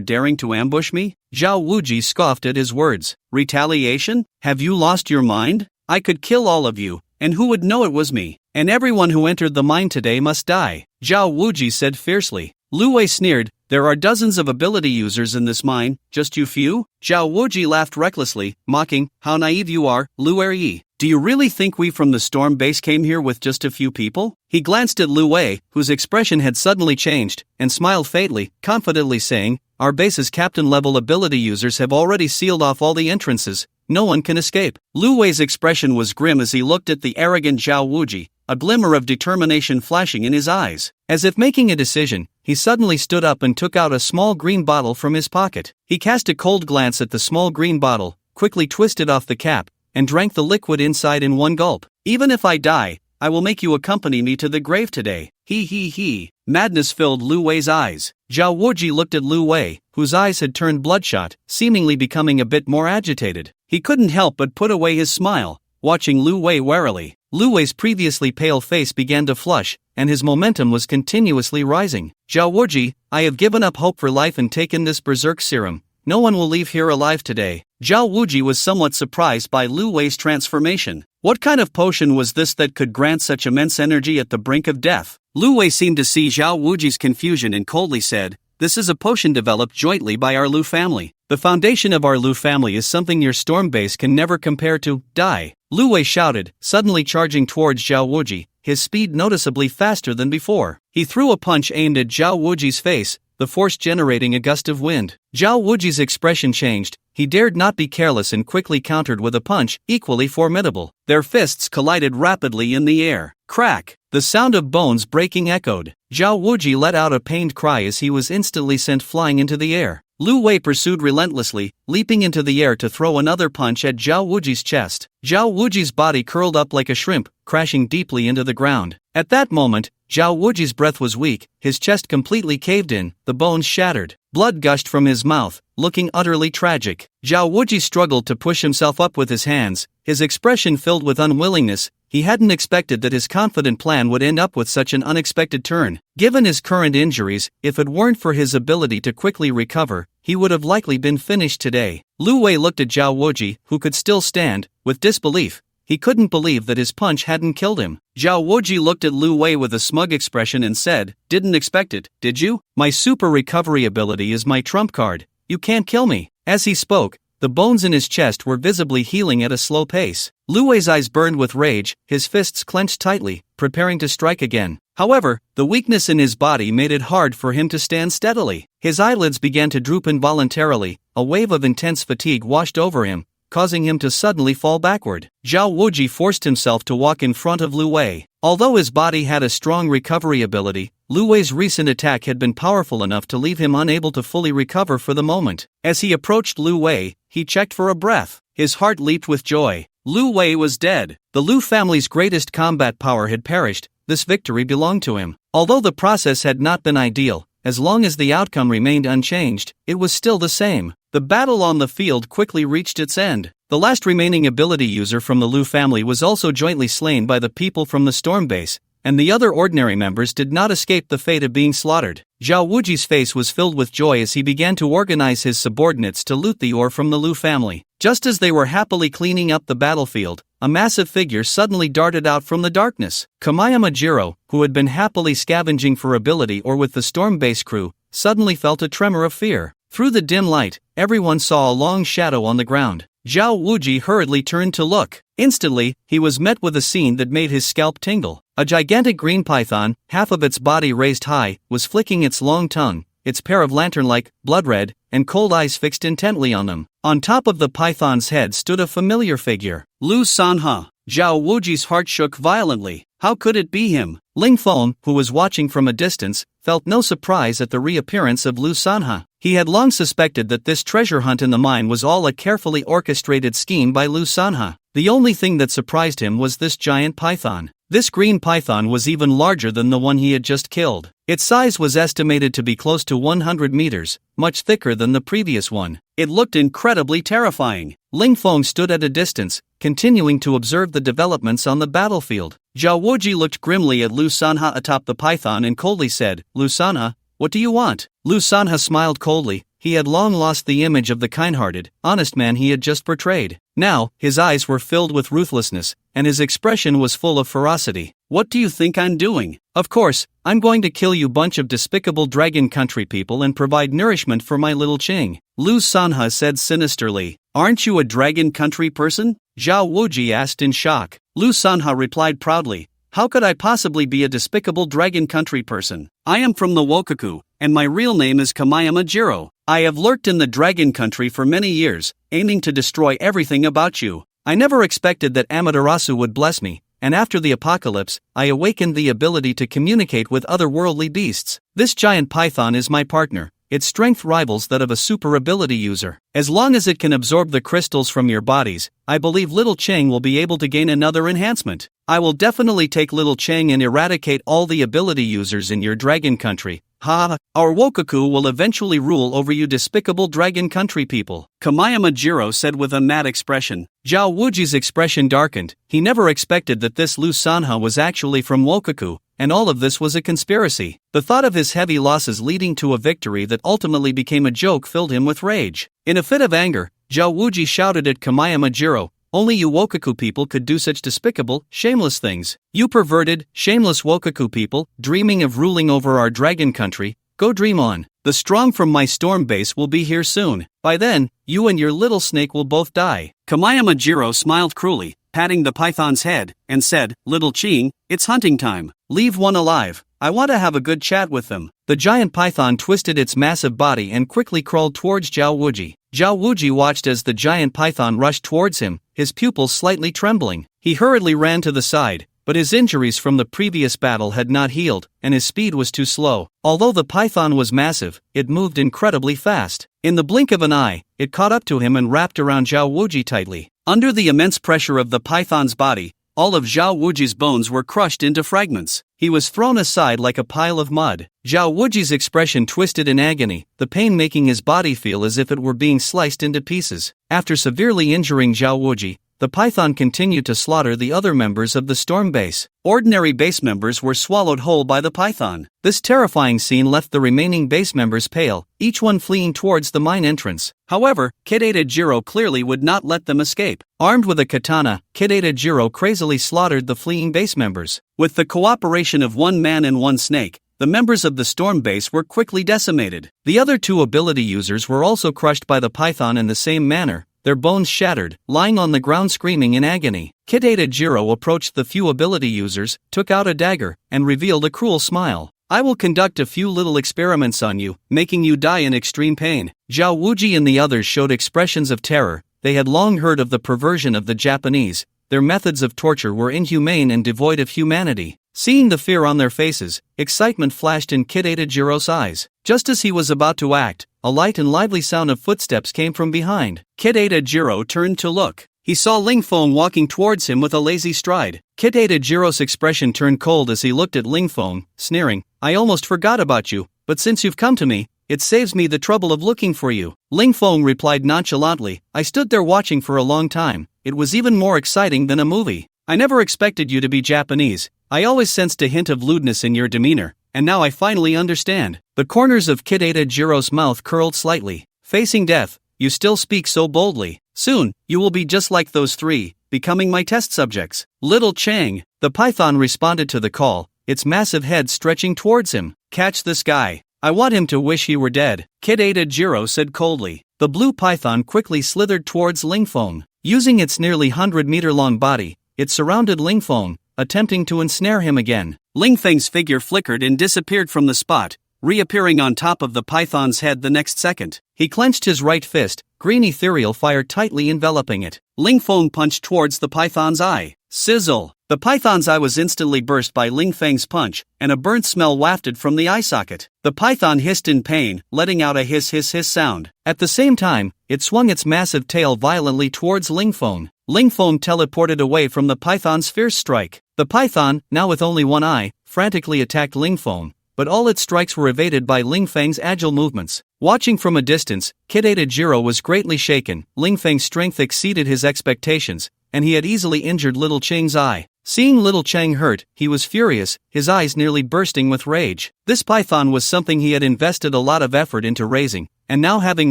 Speaker 1: daring to ambush me?" Zhao Wuji scoffed at his words. "Retaliation? Have you lost your mind? I could kill all of you, and who would know it was me? And everyone who entered the mine today must die," Zhao Wuji said fiercely. Lu Wei sneered, "There are dozens of ability users in this mine, just you few?" Zhao Wuji laughed recklessly, mocking, "How naive you are, Lu Eryi. Do you really think we from the Storm Base came here with just a few people?" He glanced at Lu Wei, whose expression had suddenly changed, and smiled faintly, confidently saying, "Our base's captain-level ability users have already sealed off all the entrances. No one can escape." Lu Wei's expression was grim as he looked at the arrogant Zhao Wuji, a glimmer of determination flashing in his eyes. As if making a decision, he suddenly stood up and took out a small green bottle from his pocket. He cast a cold glance at the small green bottle, quickly twisted off the cap, and drank the liquid inside in one gulp. "Even if I die, I will make you accompany me to the grave today." He. Madness filled Lu Wei's eyes. Zhao Wuji looked at Lu Wei, whose eyes had turned bloodshot, seemingly becoming a bit more agitated. He couldn't help but put away his smile, watching Lu Wei warily. Lu Wei's previously pale face began to flush, and his momentum was continuously rising. "Zhao Wuji, I have given up hope for life and taken this berserk serum. No one will leave here alive today." Zhao Wuji was somewhat surprised by Lu Wei's transformation. What kind of potion was this that could grant such immense energy at the brink of death? Lu Wei seemed to see Zhao Wuji's confusion and coldly said, "This is a potion developed jointly by our Lu family. The foundation of our Lu family is something your Storm Base can never compare to. Die." Lu Wei shouted, suddenly charging towards Zhao Wuji, his speed noticeably faster than before. He threw a punch aimed at Zhao Wuji's face, the force generating a gust of wind. Zhao Wuji's expression changed. He dared not be careless and quickly countered with a punch, equally formidable. Their fists collided rapidly in the air. Crack! The sound of bones breaking echoed. Zhao Wuji let out a pained cry as he was instantly sent flying into the air. Lu Wei pursued relentlessly, leaping into the air to throw another punch at Zhao Wuji's chest. Zhao Wuji's body curled up like a shrimp, crashing deeply into the ground. At that moment, Zhao Wuji's breath was weak, his chest completely caved in, the bones shattered. Blood gushed from his mouth, looking utterly tragic. Zhao Wuji struggled to push himself up with his hands, his expression filled with unwillingness. He hadn't expected that his confident plan would end up with such an unexpected turn. Given his current injuries, if it weren't for his ability to quickly recover, he would have likely been finished today. Lu Wei looked at Zhao Wuji, who could still stand, with disbelief. He couldn't believe that his punch hadn't killed him. Zhao Wuji looked at Lu Wei with a smug expression and said, "Didn't expect it, did you? My super recovery ability is my trump card. You can't kill me." As he spoke, the bones in his chest were visibly healing at a slow pace. Lu Wei's eyes burned with rage, his fists clenched tightly, preparing to strike again. However, the weakness in his body made it hard for him to stand steadily. His eyelids began to droop involuntarily, a wave of intense fatigue washed over him, causing him to suddenly fall backward. Zhao Wuji forced himself to walk in front of Lu Wei. Although his body had a strong recovery ability, Lu Wei's recent attack had been powerful enough to leave him unable to fully recover for the moment. As he approached Lu Wei, he checked for a breath. His heart leaped with joy. Lu Wei was dead. The Lu family's greatest combat power had perished. This victory belonged to him. Although the process had not been ideal, as long as the outcome remained unchanged, it was still the same. The battle on the field quickly reached its end. The last remaining ability user from the Lu family was also jointly slain by the people from the storm base, and the other ordinary members did not escape the fate of being slaughtered. Zhao Wuji's face was filled with joy as he began to organize his subordinates to loot the ore from the Lu family. Just as they were happily cleaning up the battlefield, a massive figure suddenly darted out from the darkness. Kamayama Jiro, who had been happily scavenging for ability ore with the storm base crew, suddenly felt a tremor of fear. Through the dim light, everyone saw a long shadow on the ground. Zhao Wuji hurriedly turned to look. Instantly, he was met with a scene that made his scalp tingle. A gigantic green python, half of its body raised high, was flicking its long tongue, its pair of lantern-like, blood-red, and cold eyes fixed intently on them. On top of the python's head stood a familiar figure. Lu Sanha. Zhao Wuji's heart shook violently. How could it be him? Ling Feng, who was watching from a distance, felt no surprise at the reappearance of Lu Sanha. He had long suspected that this treasure hunt in the mine was all a carefully orchestrated scheme by Lu Sanha. The only thing that surprised him was this giant python. This green python was even larger than the one he had just killed. Its size was estimated to be close to 100 meters, much thicker than the previous one. It looked incredibly terrifying. Ling Feng stood at a distance, continuing to observe the developments on the battlefield. Zhao Wuji looked grimly at Lu Sanha atop the python and coldly said, "Lu Sanha, what do you want?" Lu Sanha smiled coldly. He had long lost the image of the kind-hearted, honest man he had just portrayed. Now, his eyes were filled with ruthlessness, and his expression was full of ferocity. "What do you think I'm doing? Of course, I'm going to kill you bunch of despicable dragon country people and provide nourishment for my little Ching," Lu Sanha said sinisterly. "Aren't you a dragon country person?" Zhao Wuji asked in shock. Lu Sanha replied proudly, "How could I possibly be a despicable dragon country person? I am from the Wokoku, and my real name is Kamayama Jiro. I have lurked in the dragon country for many years, aiming to destroy everything about you. I never expected that Amaterasu would bless me, and after the apocalypse, I awakened the ability to communicate with otherworldly beasts. This giant python is my partner. Its strength rivals that of a super ability user. As long as it can absorb the crystals from your bodies, I believe Little Chang will be able to gain another enhancement. I will definitely take Little Chang and eradicate all the ability users in your dragon country. Ha! Our Wokoku will eventually rule over you despicable dragon country people," Kamayama Jiro said with a mad expression. Zhao Wuji's expression darkened. He never expected that this Lu Sanha was actually from Wokoku, and all of this was a conspiracy. The thought of his heavy losses leading to a victory that ultimately became a joke filled him with rage. In a fit of anger, Zhao Wuji shouted at Kamayama Jiro, "Only you Wokoku people could do such despicable, shameless things. You perverted, shameless Wokoku people, dreaming of ruling over our dragon country, go dream on. The strong from my storm base will be here soon. By then, you and your little snake will both die." Kamayama Jiro smiled cruelly, patting the python's head, and said, "Little Ching, it's hunting time. Leave one alive. I want to have a good chat with them." The giant python twisted its massive body and quickly crawled towards Zhao Wuji. Zhao Wuji watched as the giant python rushed towards him, his pupils slightly trembling. He hurriedly ran to the side, but his injuries from the previous battle had not healed, and his speed was too slow. Although the python was massive, it moved incredibly fast. In the blink of an eye, it caught up to him and wrapped around Zhao Wuji tightly. Under the immense pressure of the python's body, all of Zhao Wuji's bones were crushed into fragments. He was thrown aside like a pile of mud. Zhao Wuji's expression twisted in agony, the pain making his body feel as if it were being sliced into pieces. After severely injuring Zhao Wuji, the python continued to slaughter the other members of the storm base. Ordinary base members were swallowed whole by the python. This terrifying scene left the remaining base members pale, each one fleeing towards the mine entrance. However, Kidata Jiro clearly would not let them escape. Armed with a katana, Kidata Jiro crazily slaughtered the fleeing base members. With the cooperation of one man and one snake, the members of the storm base were quickly decimated. The other two ability users were also crushed by the python in the same manner, their bones shattered, lying on the ground screaming in agony. Kidata Jiro approached the few ability users, took out a dagger, and revealed a cruel smile. I will conduct a few little experiments on you, making you die in extreme pain. Zhao Wuji and the others showed expressions of terror. They had long heard of the perversion of the Japanese. Their methods of torture were inhumane and devoid of humanity. Seeing the fear on their faces, excitement flashed in Kidata Jiro's eyes. Just as he was about to act, a light and lively sound of footsteps came from behind. Kidata Jiro turned to look. He saw Ling Feng walking towards him with a lazy stride. Kidata Jiro's expression turned cold as he looked at Ling Feng, sneering, I almost forgot about you, but since you've come to me, it saves me the trouble of looking for you. Ling Feng replied nonchalantly, I stood there watching for a long time. It was even more exciting than a movie. I never expected you to be Japanese. I always sensed a hint of lewdness in your demeanor, and now I finally understand. The corners of Kidata Jiro's mouth curled slightly. Facing death, you still speak so boldly. Soon, you will be just like those three, becoming my test subjects. Little Chang, the python responded to the call, its massive head stretching towards him. Catch this guy. I want him to wish he were dead, Kidata Jiro said coldly. The blue python quickly slithered towards Ling Feng. Using its nearly 100-meter-long body, it surrounded Ling Feng, attempting to ensnare him again. Ling Feng's figure flickered and disappeared from the spot, reappearing on top of the python's head the next second. He clenched his right fist, green ethereal fire tightly enveloping it. Ling Feng punched towards the python's eye. Sizzle! The python's eye was instantly burst by Ling Feng's punch, and a burnt smell wafted from the eye socket. The python hissed in pain, letting out a hiss sound. At the same time, it swung its massive tail violently towards Ling Feng. Ling Feng teleported away from the python's fierce strike. The python, now with only one eye, frantically attacked Ling Feng, but all its strikes were evaded by Ling Feng's agile movements. Watching from a distance, Kidata Jiro was greatly shaken. Ling Feng's strength exceeded his expectations, and he had easily injured Little Chang's eye. Seeing Little Chang hurt, he was furious, his eyes nearly bursting with rage. This python was something he had invested a lot of effort into raising, and now having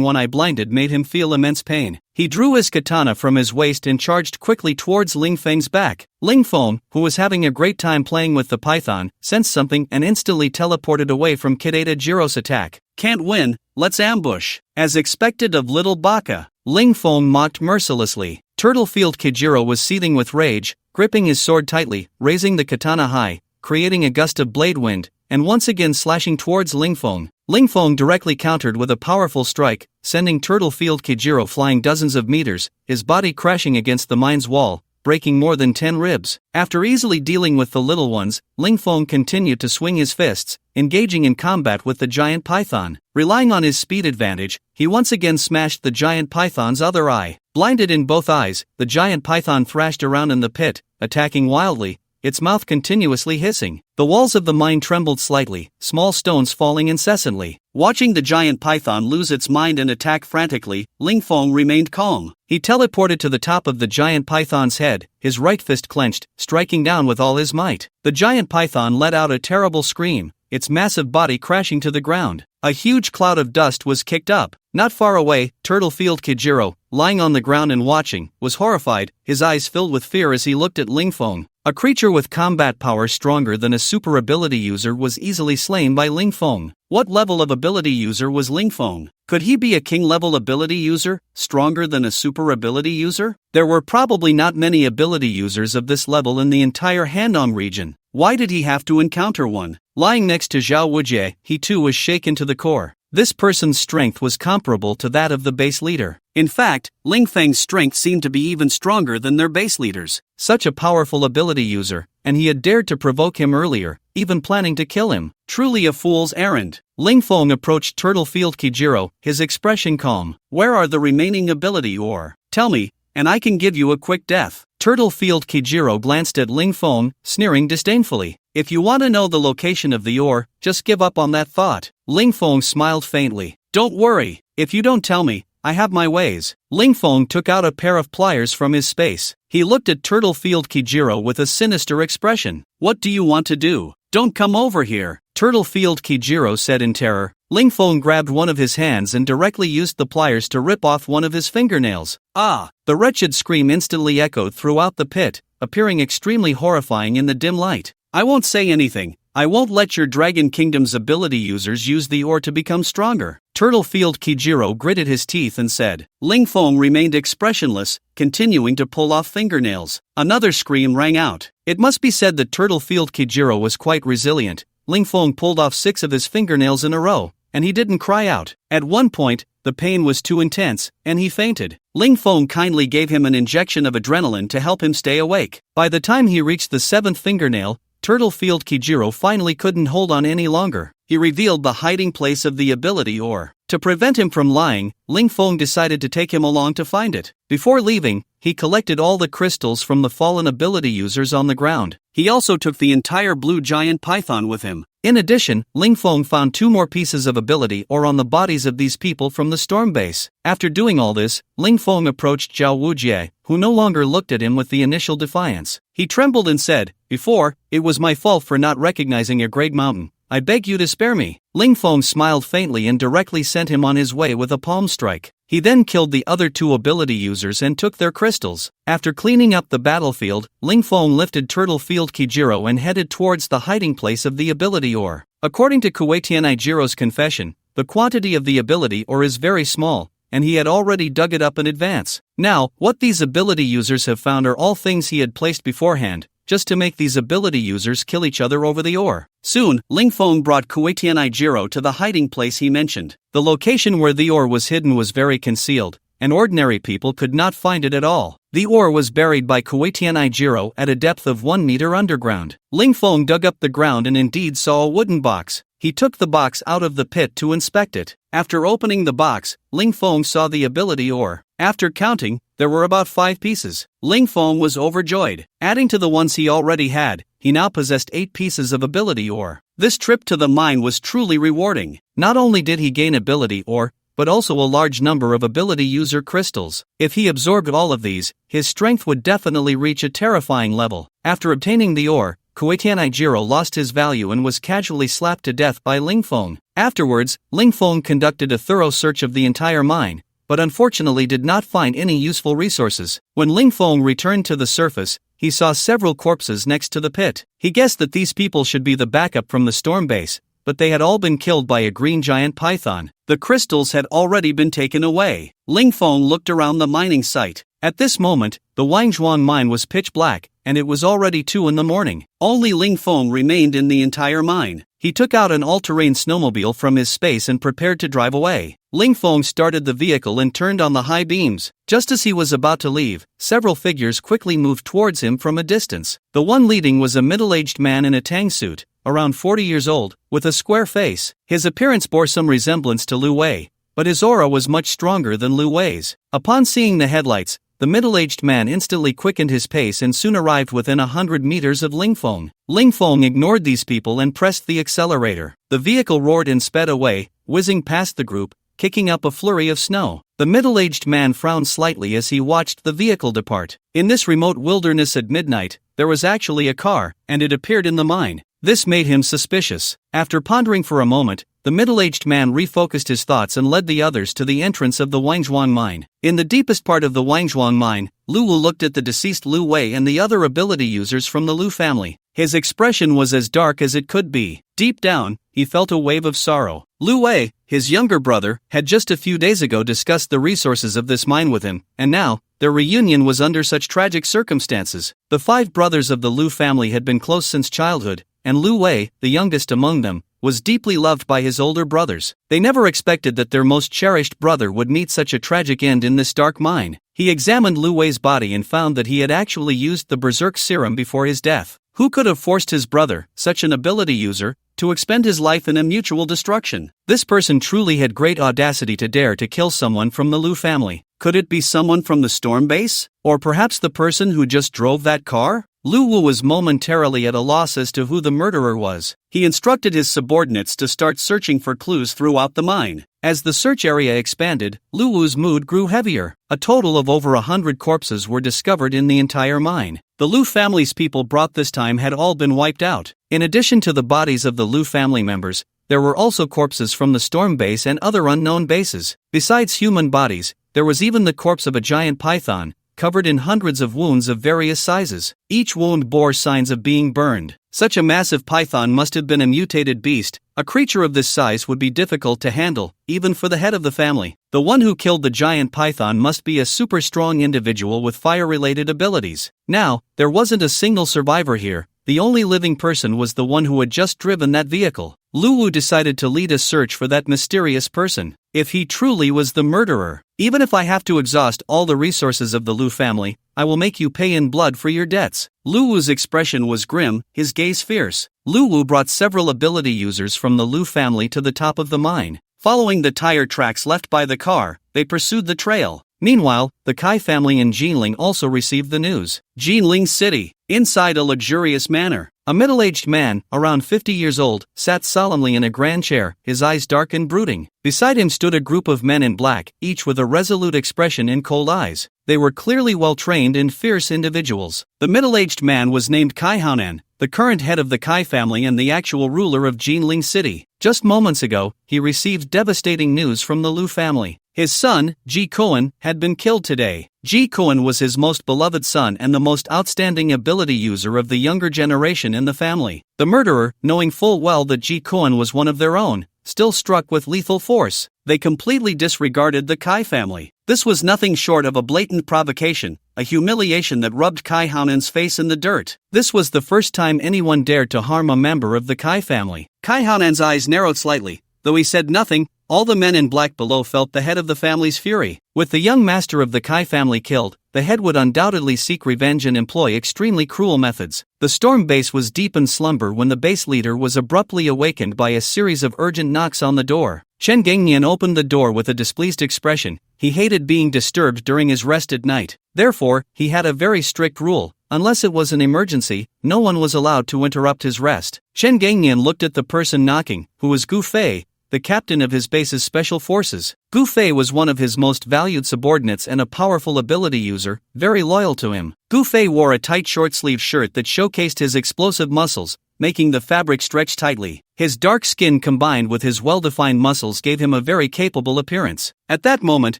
Speaker 1: one eye blinded made him feel immense pain. He drew his katana from his waist and charged quickly towards Ling Feng's back. Ling Feng, who was having a great time playing with the python, sensed something and instantly teleported away from Kidata Jiro's attack. Can't win, let's ambush. As expected of little Baka, Ling Feng mocked mercilessly. Turtlefield Kijiro was seething with rage, gripping his sword tightly, raising the katana high, creating a gust of blade wind, and once again slashing towards Ling Feng. Ling Feng directly countered with a powerful strike, sending Turtlefield Kijiro flying dozens of meters, his body crashing against the mine's wall, breaking more than 10 ribs. After easily dealing with the little ones, Ling Feng continued to swing his fists, engaging in combat with the giant python. Relying on his speed advantage, he once again smashed the giant python's other eye. Blinded in both eyes, the giant python thrashed around in the pit, attacking wildly, its mouth continuously hissing. The walls of the mine trembled slightly, small stones falling incessantly. Watching the giant python lose its mind and attack frantically, Ling Feng remained calm. He teleported to the top of the giant python's head, his right fist clenched, striking down with all his might. The giant python let out a terrible scream, its massive body crashing to the ground. A huge cloud of dust was kicked up. Not far away, Turtlefield Kijiro, lying on the ground and watching, was horrified, his eyes filled with fear as he looked at Ling Feng. A creature with combat power stronger than a super ability user was easily slain by Ling Feng. What level of ability user was Ling Feng? Could he be a king-level ability user, stronger than a super ability user? There were probably not many ability users of this level in the entire Handong region. Why did he have to encounter one? Lying next to Zhao Wujie, he too was shaken to the core. This person's strength was comparable to that of the base leader. In fact, Ling Feng's strength seemed to be even stronger than their base leaders. Such a powerful ability user, and he had dared to provoke him earlier, even planning to kill him. Truly a fool's errand. Ling Feng approached Turtlefield Kijiro, his expression calm. Where are the remaining ability ore? Tell me, and I can give you a quick death. Turtlefield Kijiro glanced at Ling Feng, sneering disdainfully. If you want to know the location of the ore, just give up on that thought. Ling Feng smiled faintly. Don't worry, if you don't tell me, I have my ways. Ling Feng took out a pair of pliers from his space. He looked at Turtlefield Kijiro with a sinister expression. What do you want to do? Don't come over here, Turtlefield Kijiro said in terror. Ling Feng grabbed one of his hands and directly used the pliers to rip off one of his fingernails. Ah! The wretched scream instantly echoed throughout the pit, appearing extremely horrifying in the dim light. I won't say anything, I won't let your Dragon Kingdom's ability users use the ore to become stronger. Turtlefield Kijiro gritted his teeth and said. Ling Feng remained expressionless, continuing to pull off fingernails. Another scream rang out. It must be said that Turtlefield Kijiro was quite resilient. Ling Feng pulled off 6 of his fingernails in a row, and he didn't cry out. At one point, the pain was too intense, and he fainted. Ling Feng kindly gave him an injection of adrenaline to help him stay awake. By the time he reached the 7th fingernail, Turtlefield Kijiro finally couldn't hold on any longer. He revealed the hiding place of the ability ore. To prevent him from lying, Ling Feng decided to take him along to find it. Before leaving, he collected all the crystals from the fallen ability users on the ground. He also took the entire blue giant python with him. In addition, Ling Feng found 2 more pieces of ability ore on the bodies of these people from the storm base. After doing all this, Ling Feng approached Zhao Wujie, who no longer looked at him with the initial defiance. He trembled and said, "Before, it was my fault for not recognizing a great mountain. I beg you to spare me." Ling Feng smiled faintly and directly sent him on his way with a palm strike. He then killed the other 2 ability users and took their crystals. After cleaning up the battlefield, Ling Feng lifted Turtlefield Kijiro and headed towards the hiding place of the ability ore. According to Kuwaitianijiro's confession, the quantity of the ability ore is very small, and he had already dug it up in advance. Now, what these ability users have found are all things he had placed beforehand, just to make these ability users kill each other over the ore. Soon, Ling Feng brought Kuwaitianijiro to the hiding place he mentioned. The location where the ore was hidden was very concealed, and ordinary people could not find it at all. The ore was buried by Kuwaitianijiro at a depth of 1 meter underground. Ling Feng dug up the ground and indeed saw a wooden box. He took the box out of the pit to inspect it. After opening the box, Ling Feng saw the ability ore. After counting, there were about 5 pieces. Ling Feng was overjoyed. Adding to the ones he already had, he now possessed 8 pieces of ability ore. This trip to the mine was truly rewarding. Not only did he gain ability ore, but also a large number of ability user crystals. If he absorbed all of these, his strength would definitely reach a terrifying level. After obtaining the ore, Kuwaitianijiro lost his value and was casually slapped to death by Ling Feng. Afterwards, Ling Feng conducted a thorough search of the entire mine, but unfortunately did not find any useful resources. When Ling Feng returned to the surface, he saw several corpses next to the pit. He guessed that these people should be the backup from the storm base, but they had all been killed by a green giant python. The crystals had already been taken away. Ling Feng looked around the mining site. At this moment, the Wangzhuang mine was pitch black, and it was already 2 in the morning. Only Ling Feng remained in the entire mine. He took out an all-terrain snowmobile from his space and prepared to drive away. Ling Feng started the vehicle and turned on the high beams. Just as he was about to leave, several figures quickly moved towards him from a distance. The one leading was a middle-aged man in a tang suit, around 40 years old, with a square face. His appearance bore some resemblance to Lu Wei, but his aura was much stronger than Lu Wei's. Upon seeing the headlights, the middle-aged man instantly quickened his pace and soon arrived within 100 meters of Ling Feng. Ling Feng ignored these people and pressed the accelerator. The vehicle roared and sped away, whizzing past the group, kicking up a flurry of snow. The middle-aged man frowned slightly as he watched the vehicle depart. In this remote wilderness at midnight, there was actually a car, and it appeared in the mine. This made him suspicious. After pondering for a moment, the middle-aged man refocused his thoughts and led the others to the entrance of the Wangzhuang mine. In the deepest part of the Wangzhuang mine, Lu Wu looked at the deceased Lu Wei and the other ability users from the Lu family. His expression was as dark as it could be. Deep down, he felt a wave of sorrow. Lu Wei, his younger brother, had just a few days ago discussed the resources of this mine with him, and now, their reunion was under such tragic circumstances. The 5 brothers of the Lu family had been close since childhood, and Lu Wei, the youngest among them, was deeply loved by his older brothers. They never expected that their most cherished brother would meet such a tragic end in this dark mine. He examined Lu Wei's body and found that he had actually used the berserk serum before his death. Who could have forced his brother, such an ability user, to expend his life in a mutual destruction? This person truly had great audacity to dare to kill someone from the Lu family. Could it be someone from the storm base? Or perhaps the person who just drove that car? Lu Wu was momentarily at a loss as to who the murderer was. He instructed his subordinates to start searching for clues throughout the mine. As the search area expanded, Lu Wu's mood grew heavier. A total of over 100 corpses were discovered in the entire mine. The Lu family's people brought this time had all been wiped out. In addition to the bodies of the Lu family members, there were also corpses from the storm base and other unknown bases. Besides human bodies, there was even the corpse of a giant python, covered in hundreds of wounds of various sizes. Each wound bore signs of being burned. Such a massive python must have been a mutated beast. A creature of this size would be difficult to handle, even for the head of the family. The one who killed the giant python must be a super strong individual with fire-related abilities. Now, there wasn't a single survivor here. The only living person was the one who had just driven that vehicle. Luwu decided to lead a search for that mysterious person. If he truly was the murderer, even if I have to exhaust all the resources of the Lu family, I will make you pay in blood for your debts. Luwu's expression was grim, his gaze fierce. Luwu brought several ability users from the Lu family to the top of the mine. Following the tire tracks left by the car, they pursued the trail. Meanwhile, the Kai family in Jinling also received the news. Jinling City. Inside a luxurious manor, a middle-aged man, around 50 years old, sat solemnly in a grand chair, his eyes dark and brooding. Beside him stood a group of men in black, each with a resolute expression and cold eyes. They were clearly well-trained and fierce individuals. The middle-aged man was named Kai Haonan, the current head of the Kai family and the actual ruler of Jinling City. Just moments ago, he received devastating news from the Lu family. His son, Ji Koan, had been killed today. Ji Koan was his most beloved son and the most outstanding ability user of the younger generation in the family. The murderer, knowing full well that Ji Koan was one of their own, still struck with lethal force. They completely disregarded the Kai family. This was nothing short of a blatant provocation, a humiliation that rubbed Kai Haonan's face in the dirt. This was the first time anyone dared to harm a member of the Kai family. Kai Haonan's eyes narrowed slightly. Though he said nothing, all the men in black below felt the head of the family's fury. With the young master of the Kai family killed, the head would undoubtedly seek revenge and employ extremely cruel methods. The storm base was deep in slumber when the base leader was abruptly awakened by a series of urgent knocks on the door. Chen Gengnian opened the door with a displeased expression. He hated being disturbed during his rest at night. Therefore, he had a very strict rule. Unless it was an emergency, no one was allowed to interrupt his rest. Chen Gengnian looked at the person knocking, who was Gu Fei, the captain of his base's special forces. Gu Fei was one of his most valued subordinates and a powerful ability user, very loyal to him. Gu Fei wore a tight short-sleeved shirt that showcased his explosive muscles, making the fabric stretch tightly. His dark skin combined with his well-defined muscles gave him a very capable appearance. At that moment,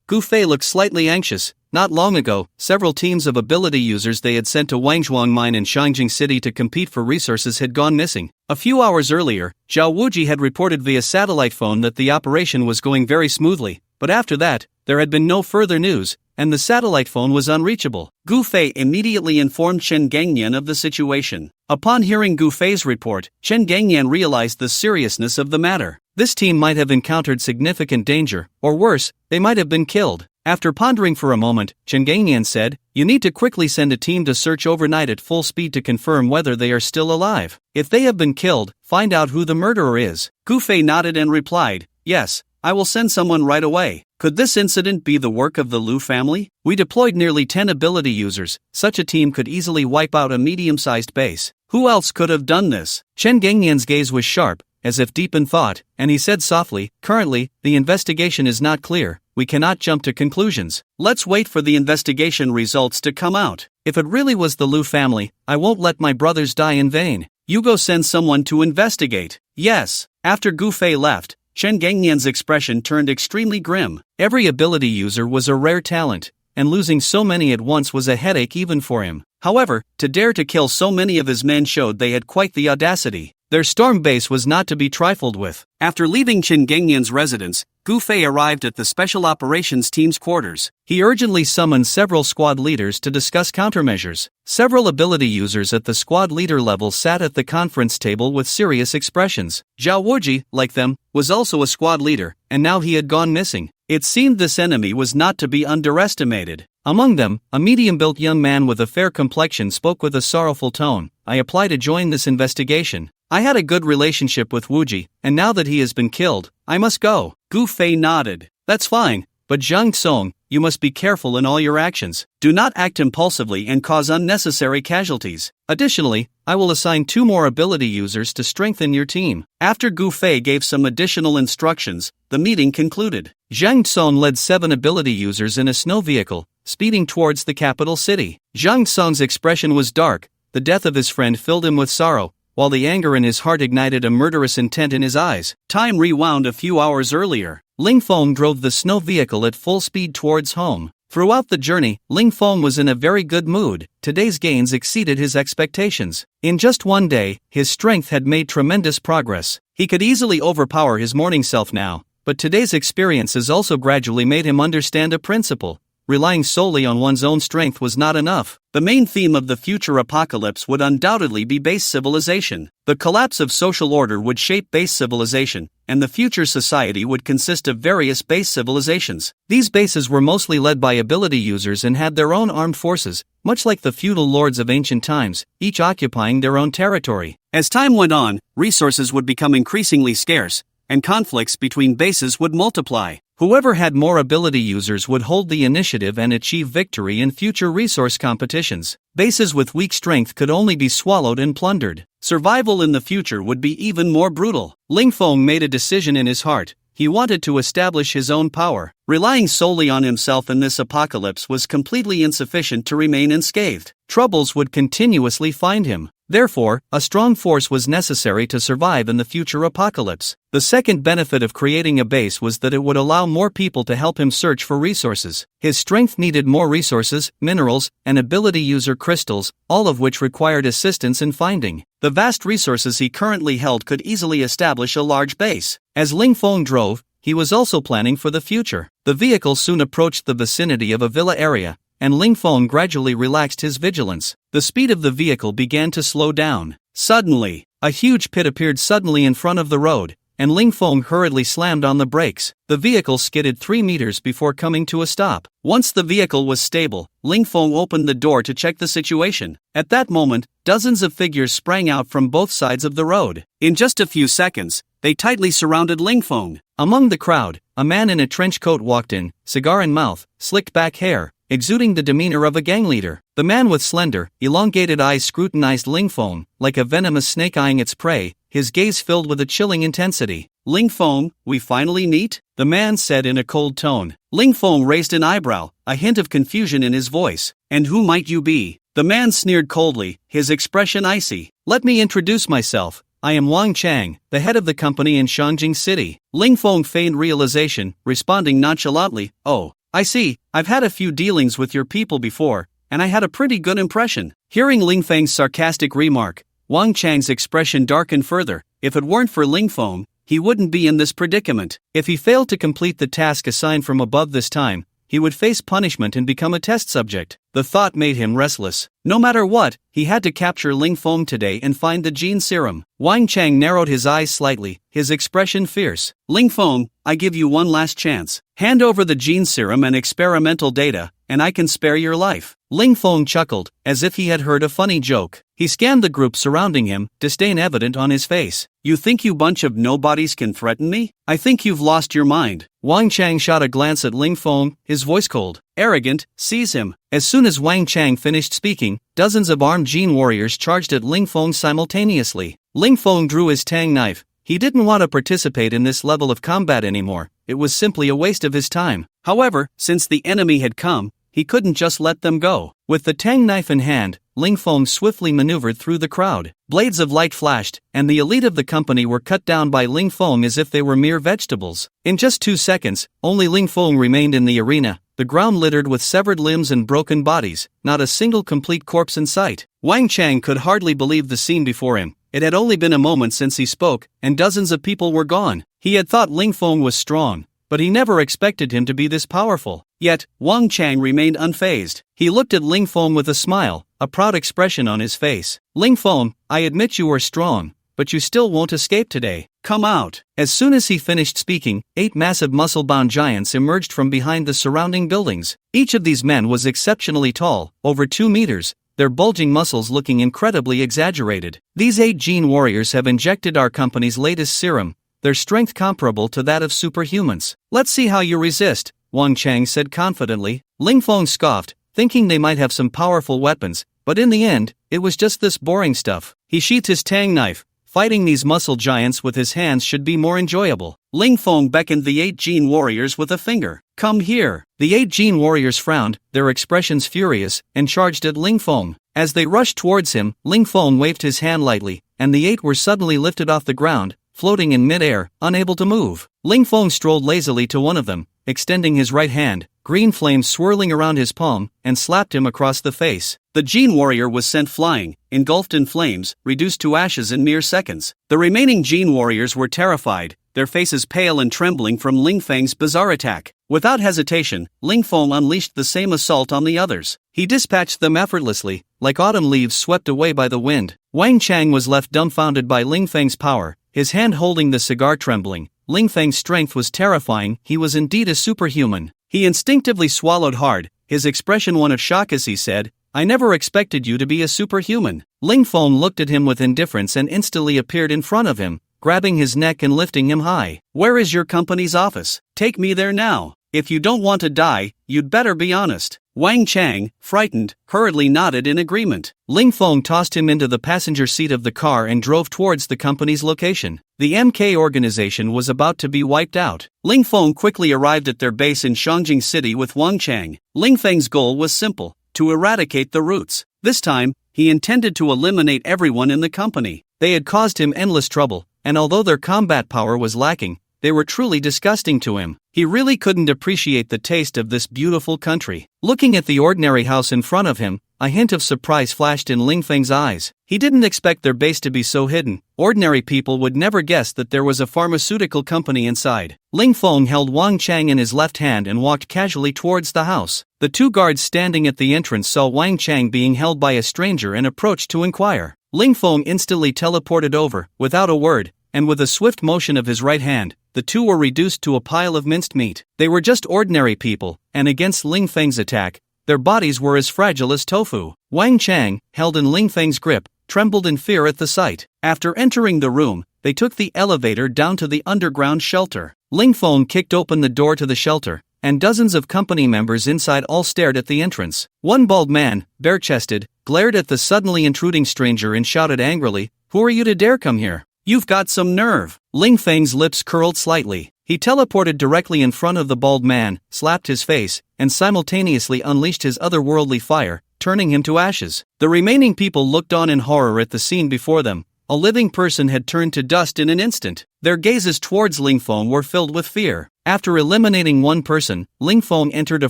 Speaker 1: Gu Fei looked slightly anxious. Not long ago, several teams of ability users they had sent to Wangzhuang Mine in Shangjing City to compete for resources had gone missing. A few hours earlier, Zhao Wuji had reported via satellite phone that the operation was going very smoothly, but after that, there had been no further news, and the satellite phone was unreachable. Gu Fei immediately informed Chen Gengnian of the situation. Upon hearing Gu Fei's report, Chen Gengnian realized the seriousness of the matter. This team might have encountered significant danger, or worse, they might have been killed. After pondering for a moment, Chen Gengnian said, "You need to quickly send a team to search overnight at full speed to confirm whether they are still alive. If they have been killed, find out who the murderer is." Gu Fei nodded and replied, "Yes, I will send someone right away." Could this incident be the work of the Lu family? We deployed nearly 10 ability users. Such a team could easily wipe out a medium-sized base. Who else could have done this? Chen Gengnian's gaze was sharp, as if deep in thought, and he said softly, "Currently, the investigation is not clear. We cannot jump to conclusions. Let's wait for the investigation results to come out. If it really was the Lu family, I won't let my brothers die in vain. You go send someone to investigate." Yes. After Gu Fei left, Chen Gengnian's expression turned extremely grim. Every ability user was a rare talent, and losing so many at once was a headache even for him. However, to dare to kill so many of his men showed they had quite the audacity. Their storm base was not to be trifled with. After leaving Chen Gengnian's residence, Gu Fei arrived at the Special Operations Team's quarters. He urgently summoned several squad leaders to discuss countermeasures. Several ability users at the squad leader level sat at the conference table with serious expressions. Zhao Wuji, like them, was also a squad leader, and now he had gone missing. It seemed this enemy was not to be underestimated. Among them, a medium-built young man with a fair complexion spoke with a sorrowful tone. "I apply to join this investigation. I had a good relationship with Wuji, and now that he has been killed, I must go." Gu Fei nodded. "That's fine, but Zhang Song, you must be careful in all your actions. Do not act impulsively and cause unnecessary casualties. Additionally, I will assign 2 more ability users to strengthen your team." After Gu Fei gave some additional instructions, the meeting concluded. Zhang Song led 7 ability users in a snow vehicle, speeding towards the capital city. Zhang Song's expression was dark. The death of his friend filled him with sorrow, while the anger in his heart ignited a murderous intent in his eyes. Time rewound a few hours earlier. Ling Feng drove the snow vehicle at full speed towards home. Throughout the journey, Ling Feng was in a very good mood. Today's gains exceeded his expectations. In just one day, his strength had made tremendous progress. He could easily overpower his morning self now, but today's experiences also gradually made him understand a principle. Relying solely on one's own strength was not enough. The main theme of the future apocalypse would undoubtedly be base civilization. The collapse of social order would shape base civilization, and the future society would consist of various base civilizations. These bases were mostly led by ability users and had their own armed forces, much like the feudal lords of ancient times, each occupying their own territory. As time went on, resources would become increasingly scarce, and conflicts between bases would multiply. Whoever had more ability users would hold the initiative and achieve victory in future resource competitions. Bases with weak strength could only be swallowed and plundered. Survival in the future would be even more brutal. Ling Feng made a decision in his heart. He wanted to establish his own power. Relying solely on himself in this apocalypse was completely insufficient to remain unscathed. Troubles would continuously find him. Therefore, a strong force was necessary to survive in the future apocalypse. The second benefit of creating a base was that it would allow more people to help him search for resources. His strength needed more resources, minerals, and ability user crystals, all of which required assistance in finding. The vast resources he currently held could easily establish a large base. As Ling Feng drove, he was also planning for the future. The vehicle soon approached the vicinity of a villa area, and Ling Feng gradually relaxed his vigilance. The speed of the vehicle began to slow down. Suddenly, a huge pit appeared suddenly in front of the road, and Ling Feng hurriedly slammed on the brakes. The vehicle skidded 3 meters before coming to a stop. Once the vehicle was stable, Ling Feng opened the door to check the situation. At that moment, dozens of figures sprang out from both sides of the road. In just a few seconds, they tightly surrounded Ling Feng. Among the crowd, a man in a trench coat walked in, cigar in mouth, slicked back hair, exuding the demeanor of a gang leader. The man with slender, elongated eyes scrutinized Ling Feng, like a venomous snake eyeing its prey, his gaze filled with a chilling intensity. "Ling Feng, we finally meet?" the man said in a cold tone. Ling Feng raised an eyebrow, a hint of confusion in his voice. "And who might you be?" The man sneered coldly, his expression icy. "Let me introduce myself. I am Wang Chang, the head of the company in Shangjing City." Ling Feng feigned realization, responding nonchalantly, "Oh, I see, I've had a few dealings with your people before, and I had a pretty good impression." Hearing Ling Feng's sarcastic remark, Wang Chang's expression darkened further. If it weren't for Ling Feng, he wouldn't be in this predicament. If he failed to complete the task assigned from above this time, he would face punishment and become a test subject. The thought made him restless. No matter what, he had to capture Ling Feng today and find the gene serum. Wang Chang narrowed his eyes slightly, his expression fierce. "Ling Feng, I give you one last chance. Hand over the gene serum and experimental data, and I can spare your life." Ling Feng chuckled, as if he had heard a funny joke. He scanned the group surrounding him, disdain evident on his face. "You think you bunch of nobodies can threaten me? I think you've lost your mind." Wang Chang shot a glance at Ling Feng, his voice cold. "Arrogant, seize him." As soon as Wang Chang finished speaking, dozens of armed Jin warriors charged at Ling Feng simultaneously. Ling Feng drew his tang knife. He didn't want to participate in this level of combat anymore. It was simply a waste of his time. However, since the enemy had come, he couldn't just let them go. With the tang knife in hand, Ling Feng swiftly maneuvered through the crowd. Blades of light flashed, and the elite of the company were cut down by Ling Feng as if they were mere vegetables. In just 2 seconds, only Ling Feng remained in the arena, the ground littered with severed limbs and broken bodies, not a single complete corpse in sight. Wang Chang could hardly believe the scene before him. It had only been a moment since he spoke, and dozens of people were gone. He had thought Ling Feng was strong, but he never expected him to be this powerful. Yet, Wang Chang remained unfazed. He looked at Ling Feng with a smile, a proud expression on his face. "Ling Feng, I admit you are strong, but you still won't escape today. Come out." As soon as he finished speaking, 8 massive muscle-bound giants emerged from behind the surrounding buildings. Each of these men was exceptionally tall, over 2 meters, their bulging muscles looking incredibly exaggerated. "These 8 gene warriors have injected our company's latest serum, their strength comparable to that of superhumans. Let's see how you resist," Wang Chang said confidently. Ling Feng scoffed, thinking they might have some powerful weapons, but in the end, it was just this boring stuff. He sheathed his tang knife. Fighting these muscle giants with his hands should be more enjoyable. Ling Feng beckoned the 8 gene warriors with a finger. "Come here." The 8 gene warriors frowned, their expressions furious, and charged at Ling Feng. As they rushed towards him, Ling Feng waved his hand lightly, and the 8 were suddenly lifted off the ground, floating in mid-air, unable to move. Ling Feng strolled lazily to one of them, extending his right hand, green flames swirling around his palm, and slapped him across the face. The Gene warrior was sent flying, engulfed in flames, reduced to ashes in mere seconds. The remaining Gene warriors were terrified, their faces pale and trembling from Lingfeng's bizarre attack. Without hesitation, Lingfeng unleashed the same assault on the others. He dispatched them effortlessly, like autumn leaves swept away by the wind. Wang Chang was left dumbfounded by Lingfeng's power, his hand holding the cigar trembling. Lingfeng's strength was terrifying, he was indeed a superhuman. He instinctively swallowed hard, his expression one of shock as he said, "I never expected you to be a superhuman." Lingfeng looked at him with indifference and instantly appeared in front of him, grabbing his neck and lifting him high. "Where is your company's office? Take me there now. If you don't want to die, you'd better be honest." Wang Chang, frightened, hurriedly nodded in agreement. Lingfeng tossed him into the passenger seat of the car and drove towards the company's location. The MK organization was about to be wiped out. Lingfeng quickly arrived at their base in Shangjing City with Wang Chang. Lingfeng's goal was simple: to eradicate the roots. This time, he intended to eliminate everyone in the company. They had caused him endless trouble, and although their combat power was lacking, they were truly disgusting to him. He really couldn't appreciate the taste of this beautiful country. Looking at the ordinary house in front of him, a hint of surprise flashed in Lingfeng's eyes. He didn't expect their base to be so hidden. Ordinary people would never guess that there was a pharmaceutical company inside. Lingfeng held Wang Chang in his left hand and walked casually towards the house. The two guards standing at the entrance saw Wang Chang being held by a stranger and approached to inquire. Lingfeng instantly teleported over, without a word, and with a swift motion of his right hand, the two were reduced to a pile of minced meat. They were just ordinary people, and against Lingfeng's attack, their bodies were as fragile as tofu. Wang Chang, held in Lingfeng's grip, trembled in fear at the sight. After entering the room, they took the elevator down to the underground shelter. Lingfeng kicked open the door to the shelter, and dozens of company members inside all stared at the entrance. One bald man, bare-chested, glared at the suddenly intruding stranger and shouted angrily, "Who are you to dare come here? You've got some nerve." Lingfeng's lips curled slightly. He teleported directly in front of the bald man, slapped his face, and simultaneously unleashed his otherworldly fire, turning him to ashes. The remaining people looked on in horror at the scene before them. A living person had turned to dust in an instant. Their gazes towards Lingfeng were filled with fear. After eliminating one person, Lingfeng entered a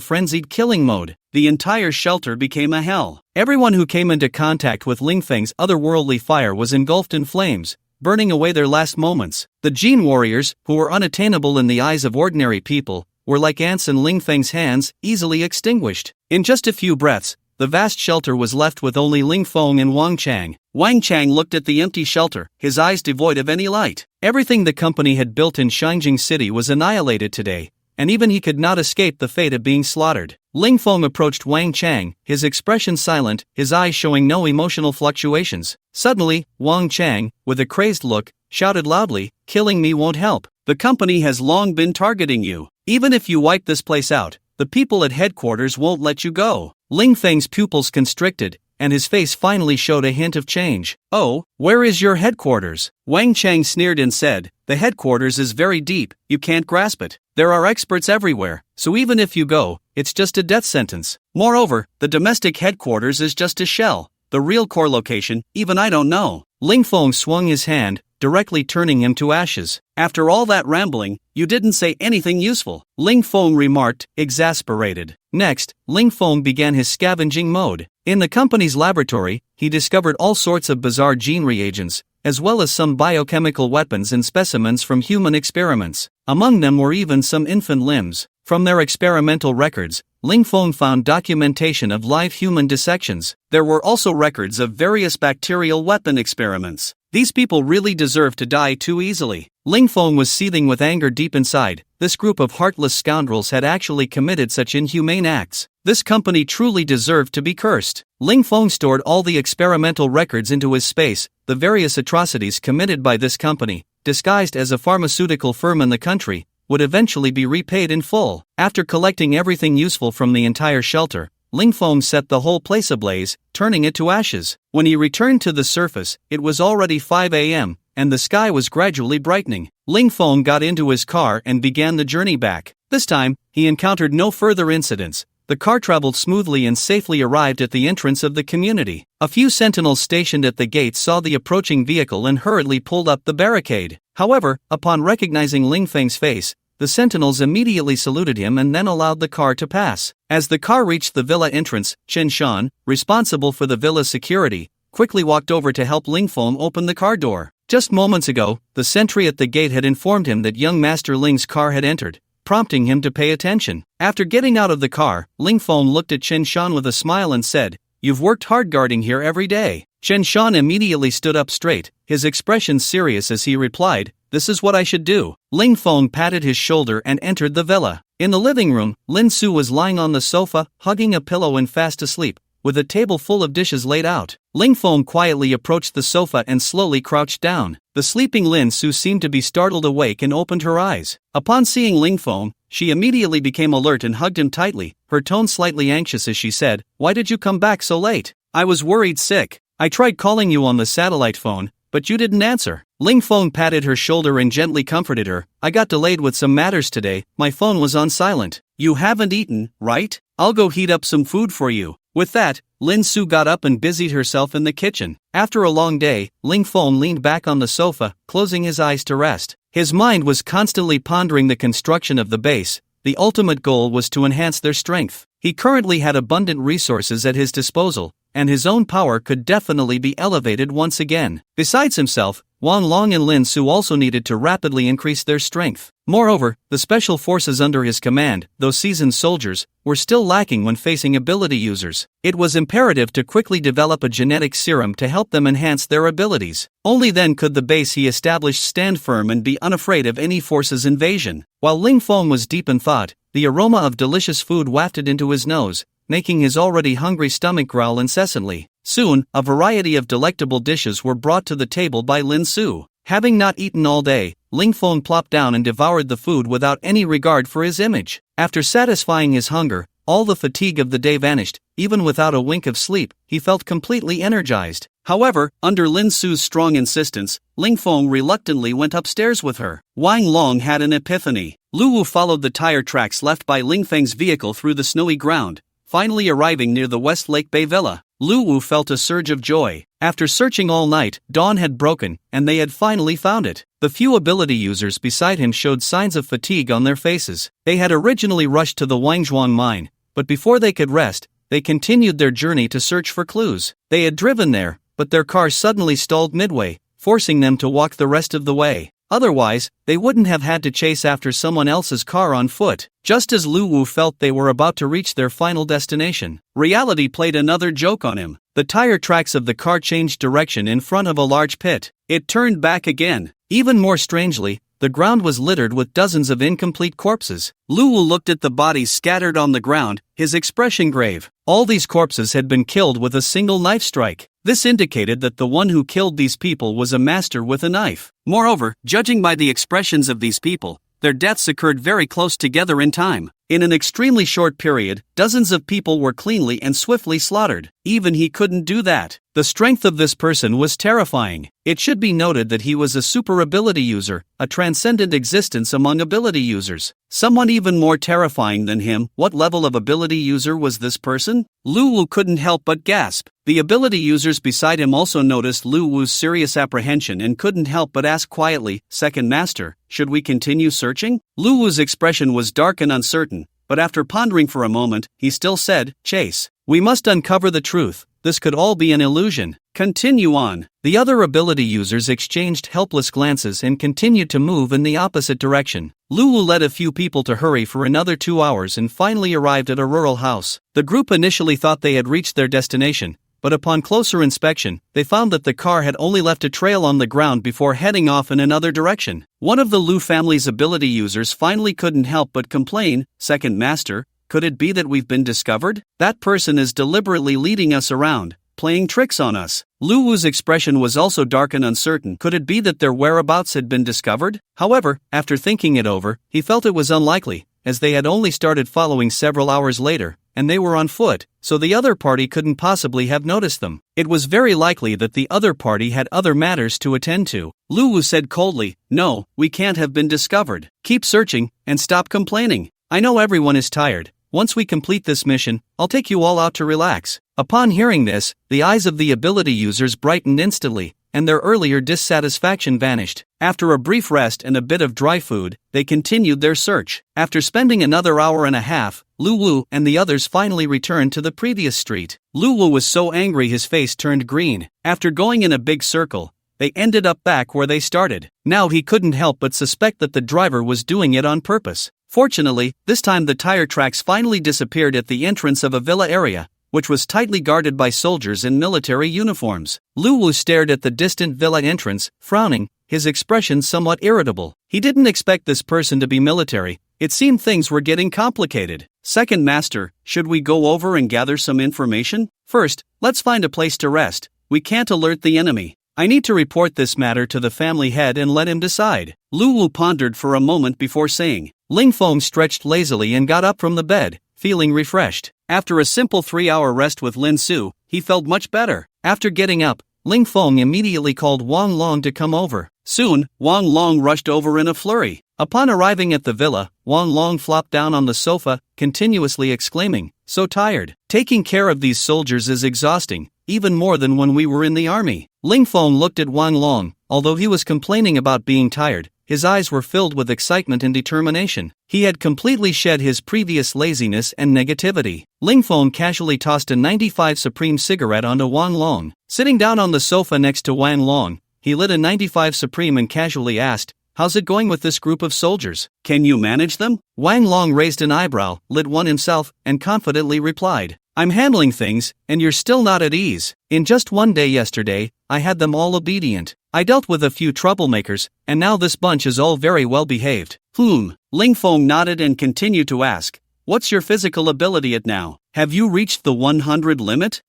Speaker 1: frenzied killing mode. The entire shelter became a hell. Everyone who came into contact with Lingfeng's otherworldly fire was engulfed in flames, burning away their last moments. The Gene warriors, who were unattainable in the eyes of ordinary people, were like ants in Lingfeng's hands, easily extinguished. In just a few breaths, the vast shelter was left with only Lingfeng and Wang Chang. Wang Chang looked at the empty shelter, his eyes devoid of any light. Everything the company had built in Shangjing City was annihilated today, and even he could not escape the fate of being slaughtered. Lingfeng approached Wang Chang, his expression silent, his eyes showing no emotional fluctuations. Suddenly, Wang Chang, with a crazed look, shouted loudly, "Killing me won't help. The company has long been targeting you. Even if you wipe this place out, the people at headquarters won't let you go." Lingfeng's pupils constricted, and his face finally showed a hint of change. "Oh, where is your headquarters?" Wang Chang sneered and said, "The headquarters is very deep, you can't grasp it. There are experts everywhere, so even if you go, it's just a death sentence. Moreover, the domestic headquarters is just a shell. The real core location, even I don't know." Lingfeng swung his hand, directly turning him to ashes. "After all that rambling, you didn't say anything useful," Lingfeng remarked, exasperated. Next, Lingfeng began his scavenging mode. In the company's laboratory, he discovered all sorts of bizarre gene reagents, as well as some biochemical weapons and specimens from human experiments. Among them were even some infant limbs. From their experimental records, Lingfeng found documentation of live human dissections. There were also records of various bacterial weapon experiments. These people really deserve to die too easily. Lingfeng was seething with anger deep inside. This group of heartless scoundrels had actually committed such inhumane acts. This company truly deserved to be cursed. Lingfeng stored all the experimental records into his space. The various atrocities committed by this company, disguised as a pharmaceutical firm in the country, would eventually be repaid in full. After collecting everything useful from the entire shelter, Lingfeng set the whole place ablaze, turning it to ashes. When he returned to the surface, it was already 5 a.m., and the sky was gradually brightening. Lingfeng got into his car and began the journey back. This time, he encountered no further incidents. The car traveled smoothly and safely arrived at the entrance of the community. A few sentinels stationed at the gate saw the approaching vehicle and hurriedly pulled up the barricade. However, upon recognizing Lingfeng's face, the sentinels immediately saluted him and then allowed the car to pass. As the car reached the villa entrance, Chen Shan, responsible for the villa's security, quickly walked over to help Ling Feng open the car door. Just moments ago, the sentry at the gate had informed him that young Master Ling's car had entered, prompting him to pay attention. After getting out of the car, Ling Feng looked at Chen Shan with a smile and said, "You've worked hard guarding here every day." Chen Shan immediately stood up straight, his expression serious as he replied, "This is what I should do." Ling Feng patted his shoulder and entered the villa. In the living room, Lin Su was lying on the sofa, hugging a pillow and fast asleep, with a table full of dishes laid out. Ling Feng quietly approached the sofa and slowly crouched down. The sleeping Lin Su seemed to be startled awake and opened her eyes. Upon seeing Ling Feng, she immediately became alert and hugged him tightly, her tone slightly anxious as she said, "Why did you come back so late? I was worried sick. I tried calling you on the satellite phone, but you didn't answer." Ling Feng patted her shoulder and gently comforted her, "I got delayed with some matters today, my phone was on silent." "You haven't eaten, right? I'll go heat up some food for you." With that, Lin Su got up and busied herself in the kitchen. After a long day, Ling Feng leaned back on the sofa, closing his eyes to rest. His mind was constantly pondering the construction of the base. The ultimate goal was to enhance their strength. He currently had abundant resources at his disposal, and his own power could definitely be elevated once again. Besides himself, Wang Long and Lin Su also needed to rapidly increase their strength. Moreover, the special forces under his command, though seasoned soldiers, were still lacking when facing ability users. It was imperative to quickly develop a genetic serum to help them enhance their abilities. Only then could the base he established stand firm and be unafraid of any force's invasion. While Ling Feng was deep in thought, the aroma of delicious food wafted into his nose, making his already hungry stomach growl incessantly. Soon, a variety of delectable dishes were brought to the table by Lin Su. Having not eaten all day, Ling Feng plopped down and devoured the food without any regard for his image. After satisfying his hunger, all the fatigue of the day vanished. Even without a wink of sleep, he felt completely energized. However, under Lin Su's strong insistence, Ling Feng reluctantly went upstairs with her. Wang Long had an epiphany. Lu Wu followed the tire tracks left by Ling Feng's vehicle through the snowy ground, finally arriving near the West Lake Bay Villa. Lu Wu felt a surge of joy. After searching all night, dawn had broken, and they had finally found it. The few ability users beside him showed signs of fatigue on their faces. They had originally rushed to the Wangzhuang mine, but before they could rest, they continued their journey to search for clues. They had driven there, but their car suddenly stalled midway, forcing them to walk the rest of the way. Otherwise, they wouldn't have had to chase after someone else's car on foot. Just as Lu Wu felt they were about to reach their final destination, reality played another joke on him. The tire tracks of the car changed direction in front of a large pit. It turned back again. Even more strangely, the ground was littered with dozens of incomplete corpses. Lu Wu looked at the bodies scattered on the ground, his expression grave. All these corpses had been killed with a single knife strike. This indicated that the one who killed these people was a master with a knife. Moreover, judging by the expressions of these people, their deaths occurred very close together in time. In an extremely short period, dozens of people were cleanly and swiftly slaughtered. Even he couldn't do that. The strength of this person was terrifying. It should be noted that he was a super ability user, a transcendent existence among ability users. Someone even more terrifying than him. What level of ability user was this person? Lu Wu couldn't help but gasp. The ability users beside him also noticed Lu Wu's serious apprehension and couldn't help but ask quietly, "Second Master, should we continue searching?" Lu Wu's expression was dark and uncertain, but after pondering for a moment, he still said, "Chase. We must uncover the truth. This could all be an illusion. Continue on." The other ability users exchanged helpless glances and continued to move in the opposite direction. Lu Wu led a few people to hurry for another 2 hours and finally arrived at a rural house. The group initially thought they had reached their destination, but upon closer inspection, they found that the car had only left a trail on the ground before heading off in another direction. One of the Lu family's ability users finally couldn't help but complain, "Second Master, could it be that we've been discovered? That person is deliberately leading us around, playing tricks on us." Lu Wu's expression was also dark and uncertain. Could it be that their whereabouts had been discovered? However, after thinking it over, he felt it was unlikely, as they had only started following several hours later, and they were on foot, so the other party couldn't possibly have noticed them. It was very likely that the other party had other matters to attend to. Lu Wu said coldly, "No, we can't have been discovered. Keep searching, and stop complaining. I know everyone is tired. Once we complete this mission, I'll take you all out to relax." Upon hearing this, the eyes of the ability users brightened instantly. and their earlier dissatisfaction vanished. After a brief rest and a bit of dry food, they continued their search. After spending another hour and a half, Luwu and the others finally returned to the previous street. Luwu was so angry his face turned green. After going in a big circle, they ended up back where they started. Now he couldn't help but suspect that the driver was doing it on purpose. Fortunately, this time the tire tracks finally disappeared at the entrance of a villa area, which was tightly guarded by soldiers in military uniforms. Luwu stared at the distant villa entrance, frowning, his expression somewhat irritable. He didn't expect this person to be military. It seemed things were getting complicated. Second Master, should we go over and gather some information? First, let's find a place to rest. We can't alert the enemy. I need to report this matter to the family head and let him decide. Luwu pondered for a moment before saying. Lingfeng stretched lazily and got up from the bed, feeling refreshed. After a simple 3-hour rest with Lin Su, he felt much better. After getting up, Lingfeng immediately called Wang Long to come over. Soon, Wang Long rushed over in a flurry. Upon arriving at the villa, Wang Long flopped down on the sofa, continuously exclaiming, "So tired. Taking care of these soldiers is exhausting, even more than when we were in the army." Lingfeng looked at Wang Long. Although he was complaining about being tired, his eyes were filled with excitement and determination. He had completely shed his previous laziness and negativity. Lingfeng casually tossed a 95 Supreme cigarette onto Wang Long. Sitting down on the sofa next to Wang Long, he lit a 95 Supreme and casually asked, "How's it going with this group of soldiers? Can you manage them?" Wang Long raised an eyebrow, lit one himself, and confidently replied, "I'm handling things, and you're still not at ease. In just one day yesterday, I had them all obedient. I dealt with a few troublemakers, and now this bunch is all very well behaved." Lingfeng nodded and continued to ask, "What's your physical ability at now? Have you reached the 100 limit?"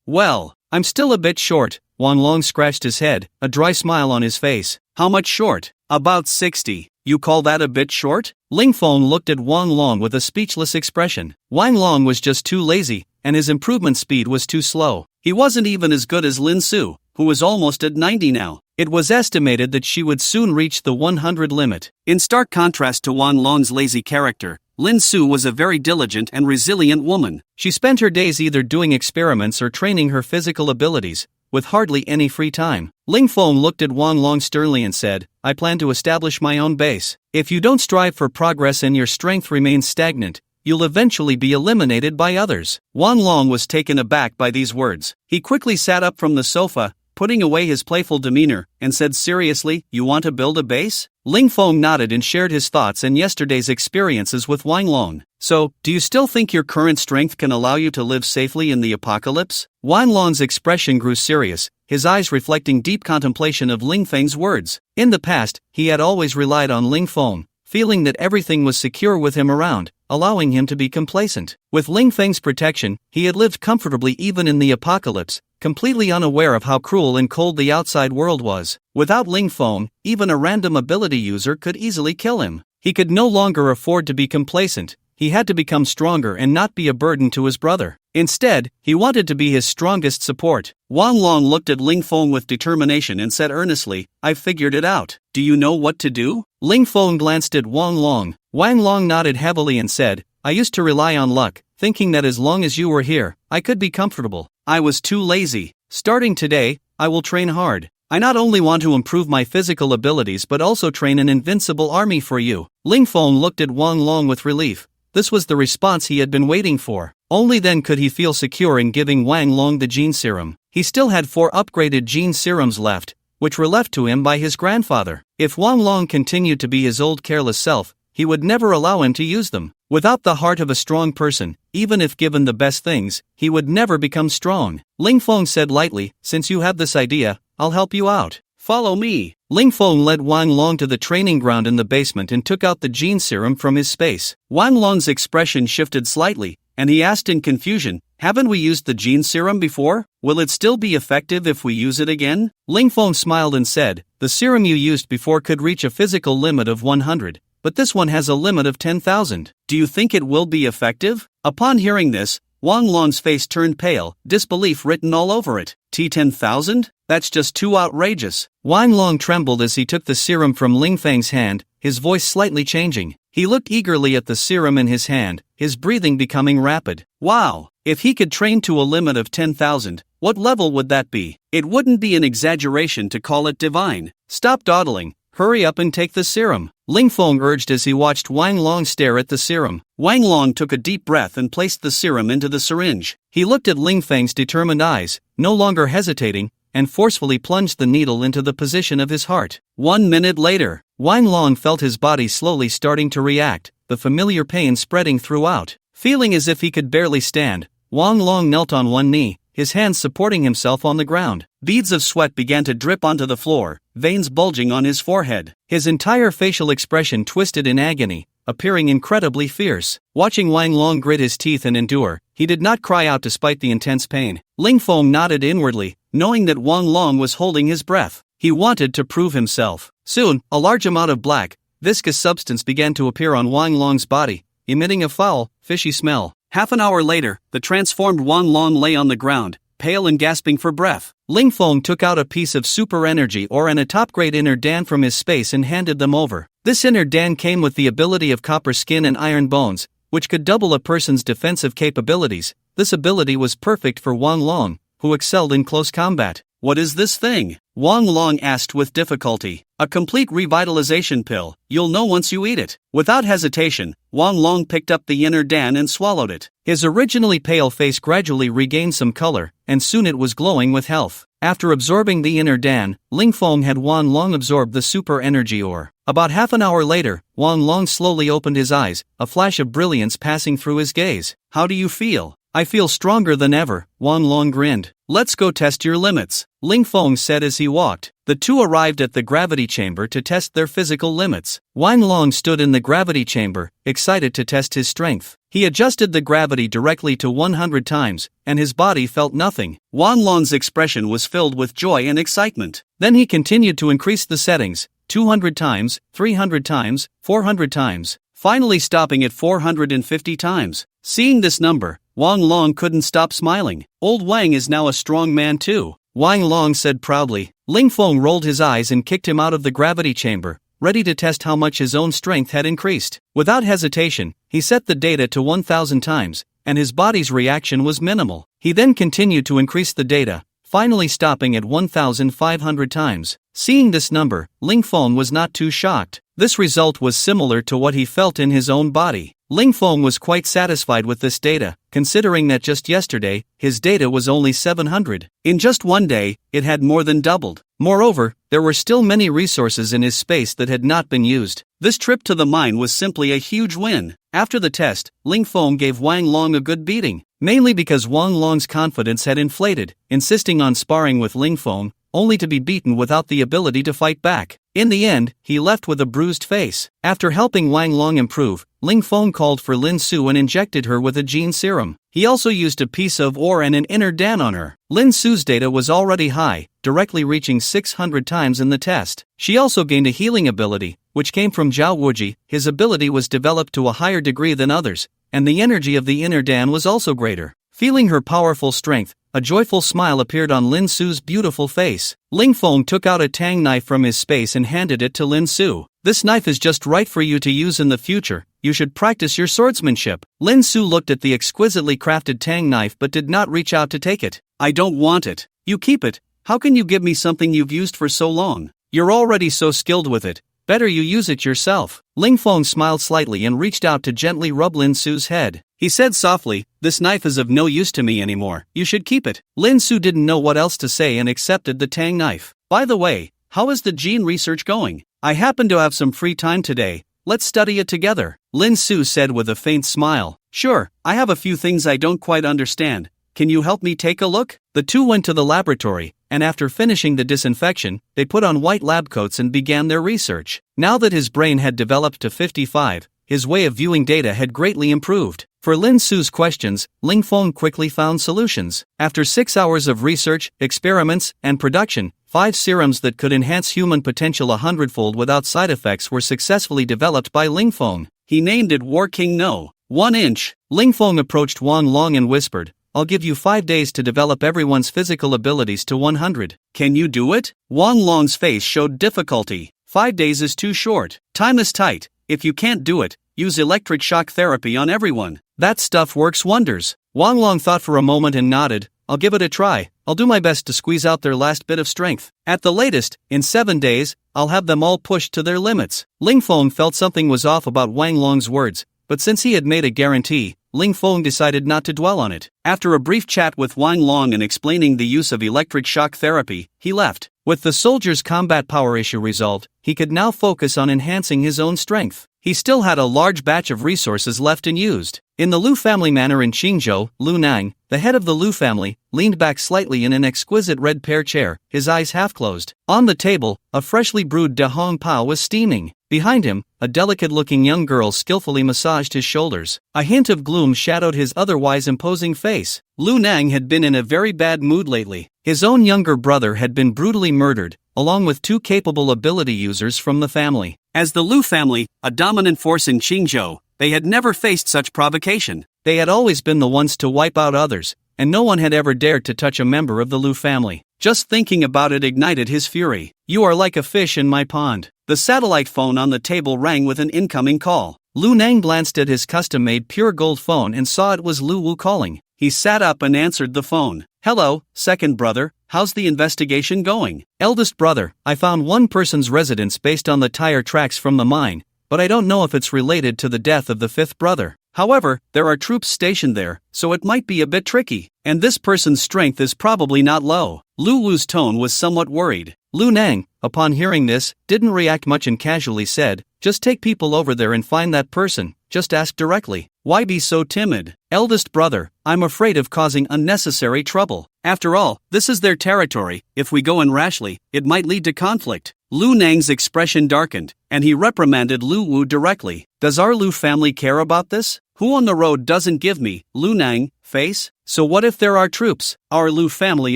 Speaker 1: Well, I'm still a bit short." Wang Long scratched his head, a dry smile on his face. "How much short?" "About 60. You call that a bit short?" Lingfeng looked at Wang Long with a speechless expression. Wang Long was just too lazy, and his improvement speed was too slow. He wasn't even as good as Lin Su, who was almost at 90 now. It was estimated that she would soon reach the 100 limit. In stark contrast to Wang Long's lazy character, Lin Su was a very diligent and resilient woman. She spent her days either doing experiments or training her physical abilities, with hardly any free time. Lingfeng looked at Wang Long sternly and said, "I plan to establish my own base. If you don't strive for progress and your strength remains stagnant, you'll eventually be eliminated by others." Wang Long was taken aback by these words. He quickly sat up from the sofa, putting away his playful demeanor, and said seriously, "You want to build a base?" Lingfeng nodded and shared his thoughts and yesterday's experiences with Wang Long. "So, do you still think your current strength can allow you to live safely in the apocalypse?" Wang Long's expression grew serious, his eyes reflecting deep contemplation of Lingfeng's words. In the past, he had always relied on Lingfeng, feeling that everything was secure with him around, allowing him to be complacent. With Lingfeng's protection, he had lived comfortably even in the apocalypse, completely unaware of how cruel and cold the outside world was. Without Lingfeng, even a random ability user could easily kill him. He could no longer afford to be complacent. He had to become stronger and not be a burden to his brother. Instead, he wanted to be his strongest support. Wang Long looked at Lingfeng with determination and said earnestly, "I've figured it out. Do you know what to do?" Lingfeng glanced at Wang Long. Wang Long nodded heavily and said, "I used to rely on luck, thinking that as long as you were here, I could be comfortable. I was too lazy. Starting today, I will train hard. I not only want to improve my physical abilities but also train an invincible army for you." Lingfeng looked at Wang Long with relief. This was the response he had been waiting for. Only then could he feel secure in giving Wang Long the gene serum. He still had 4 upgraded gene serums left, which were left to him by his grandfather. If Wang Long continued to be his old careless self, he would never allow him to use them. Without the heart of a strong person, even if given the best things, he would never become strong. Lingfeng said lightly, "Since you have this idea, I'll help you out. Follow me." Lingfeng led Wang Long to the training ground in the basement and took out the gene serum from his space. Wang Long's expression shifted slightly, and he asked in confusion, "Haven't we used the gene serum before? Will it still be effective if we use it again?" Lingfeng smiled and said, "The serum you used before could reach a physical limit of 100, but this one has a limit of 10,000. Do you think it will be effective?" Upon hearing this, Wang Long's face turned pale, disbelief written all over it. "10,000? That's just too outrageous." Wang Long trembled as he took the serum from Lingfeng's hand, his voice slightly changing. He looked eagerly at the serum in his hand, his breathing becoming rapid. Wow! If he could train to a limit of 10,000, what level would that be? It wouldn't be an exaggeration to call it divine. Stop dawdling, hurry up and take the serum, Ling Feng urged as he watched Wang Long stare at the serum. Wang Long took a deep breath and placed the serum into the syringe. He looked at Ling Feng's determined eyes, no longer hesitating, and forcefully plunged the needle into the position of his heart. 1 minute later, Wang Long felt his body slowly starting to react, the familiar pain spreading throughout. Feeling as if he could barely stand, Wang Long knelt on one knee, his hands supporting himself on the ground. Beads of sweat began to drip onto the floor, veins bulging on his forehead. His entire facial expression twisted in agony, appearing incredibly fierce. Watching Wang Long grit his teeth and endure, he did not cry out despite the intense pain. Ling Feng nodded inwardly, knowing that Wang Long was holding his breath. He wanted to prove himself. Soon, a large amount of black, viscous substance began to appear on Wang Long's body, emitting a foul, fishy smell. Half an hour later, the transformed Wang Long lay on the ground, pale and gasping for breath. Ling Feng took out a piece of super energy ore and a top-grade inner Dan from his space and handed them over. This inner Dan came with the ability of copper skin and iron bones, which could double a person's defensive capabilities. This ability was perfect for Wang Long, who excelled in close combat. What is this thing? Wang Long asked with difficulty. A complete revitalization pill, you'll know once you eat it. Without hesitation, Wang Long picked up the inner Dan and swallowed it. His originally pale face gradually regained some color, and soon it was glowing with health. After absorbing the inner Dan, Ling Feng had Wang Long absorb the super energy ore. About half an hour later, Wang Long slowly opened his eyes, a flash of brilliance passing through his gaze. How do you feel? I feel stronger than ever, Wang Long grinned. Let's go test your limits, Ling Feng said as he walked. The two arrived at the gravity chamber to test their physical limits. Wang Long stood in the gravity chamber, excited to test his strength. He adjusted the gravity directly to 100 times, and his body felt nothing. Wang Long's expression was filled with joy and excitement. Then he continued to increase the settings, 200 times, 300 times, 400 times, finally stopping at 450 times. Seeing this number, Wang Long couldn't stop smiling. Old Wang is now a strong man too, Wang Long said proudly. Ling Feng rolled his eyes and kicked him out of the gravity chamber, ready to test how much his own strength had increased. Without hesitation, he set the data to 1,000 times, and his body's reaction was minimal. He then continued to increase the data, finally stopping at 1,500 times. Seeing this number, Ling Feng was not too shocked. This result was similar to what he felt in his own body. Ling Feng was quite satisfied with this data, considering that just yesterday, his data was only 700. In just one day, it had more than doubled. Moreover, there were still many resources in his space that had not been used. This trip to the mine was simply a huge win. After the test, Ling Feng gave Wang Long a good beating, mainly because Wang Long's confidence had inflated, insisting on sparring with Ling Feng, only to be beaten without the ability to fight back. In the end, he left with a bruised face. After helping Wang Long improve, Ling Feng called for Lin Su and injected her with a gene serum. He also used a piece of ore and an inner Dan on her. Lin Su's data was already high, directly reaching 600 times in the test. She also gained a healing ability, which came from Zhao Wuji. His ability was developed to a higher degree than others, and the energy of the inner Dan was also greater. Feeling her powerful strength, a joyful smile appeared on Lin Su's beautiful face. Ling Feng took out a tang knife from his space and handed it to Lin Su. This knife is just right for you to use in the future. You should practice your swordsmanship. Lin Su looked at the exquisitely crafted tang knife but did not reach out to take it. I don't want it. You keep it. How can you give me something you've used for so long? You're already so skilled with it. Better you use it yourself. Ling Feng smiled slightly and reached out to gently rub Lin Su's head. He said softly, this knife is of no use to me anymore. You should keep it. Lin Su didn't know what else to say and accepted the tang knife. By the way, how is the gene research going? I happen to have some free time today. Let's study it together, Lin Su said with a faint smile. Sure, I have a few things I don't quite understand. Can you help me take a look? The two went to the laboratory, and after finishing the disinfection, they put on white lab coats and began their research. Now that his brain had developed to 55, his way of viewing data had greatly improved. For Lin Su's questions, Ling Feng quickly found solutions. After 6 hours of research, experiments, and production, 5 serums that could enhance human potential 100-fold without side effects were successfully developed by Ling Feng. He named it War King No. 1 inch. Ling Feng approached Wang Long and whispered, I'll give you 5 days to develop everyone's physical abilities to 100. Can you do it? Wang Long's face showed difficulty. 5 days is too short. Time is tight. If you can't do it, use electric shock therapy on everyone. That stuff works wonders. Wang Long thought for a moment and nodded. I'll give it a try. I'll do my best to squeeze out their last bit of strength. At the latest, in 7 days, I'll have them all pushed to their limits. Ling Feng felt something was off about Wang Long's words, but since he had made a guarantee, Ling Feng decided not to dwell on it. After a brief chat with Wang Long and explaining the use of electric shock therapy, he left. With the soldier's combat power issue resolved, he could now focus on enhancing his own strength. He still had a large batch of resources left unused. In the Lu family manor in Qingzhou, Lu Nang, the head of the Lu family, leaned back slightly in an exquisite red pear chair, his eyes half closed. On the table, a freshly brewed de hong pao was steaming. Behind him, a delicate-looking young girl skillfully massaged his shoulders. A hint of gloom shadowed his otherwise imposing face. Lu Nang had been in a very bad mood lately. His own younger brother had been brutally murdered, along with 2 capable ability users from the family. As the Lu family, a dominant force in Qingzhou, they had never faced such provocation. They had always been the ones to wipe out others, and no one had ever dared to touch a member of the Lu family. Just thinking about it ignited his fury. You are like a fish in my pond. The satellite phone on the table rang with an incoming call. Lu Nang glanced at his custom-made pure gold phone and saw it was Lu Wu calling. He sat up and answered the phone. Hello, second brother, how's the investigation going? Eldest brother, I found one person's residence based on the tire tracks from the mine, but I don't know if it's related to the death of the 5th brother. However, there are troops stationed there, so it might be a bit tricky, and this person's strength is probably not low. Lu Wu's tone was somewhat worried. Lu Nang, upon hearing this, didn't react much and casually said, just take people over there and find that person, just ask directly. Why be so timid? Eldest brother, I'm afraid of causing unnecessary trouble. After all, this is their territory. If we go in rashly, it might lead to conflict. Lu Nang's expression darkened, and he reprimanded Lu Wu directly. Does our Lu family care about this? Who on the road doesn't give me, Lu Nang, face? So what if there are troops? Our Lu family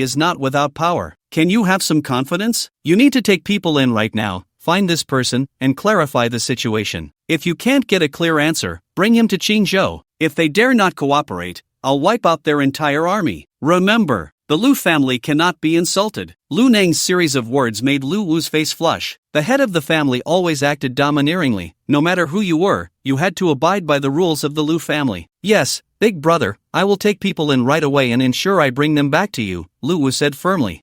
Speaker 1: is not without power. Can you have some confidence? You need to take people in right now, find this person, and clarify the situation. If you can't get a clear answer, bring him to Qingzhou. If they dare not cooperate, I'll wipe out their entire army. Remember, the Lu family cannot be insulted. Lu Nang's series of words made Lu Wu's face flush. The head of the family always acted domineeringly. No matter who you were, you had to abide by the rules of the Lu family. Yes, big brother, I will take people in right away and ensure I bring them back to you, Lu Wu said firmly.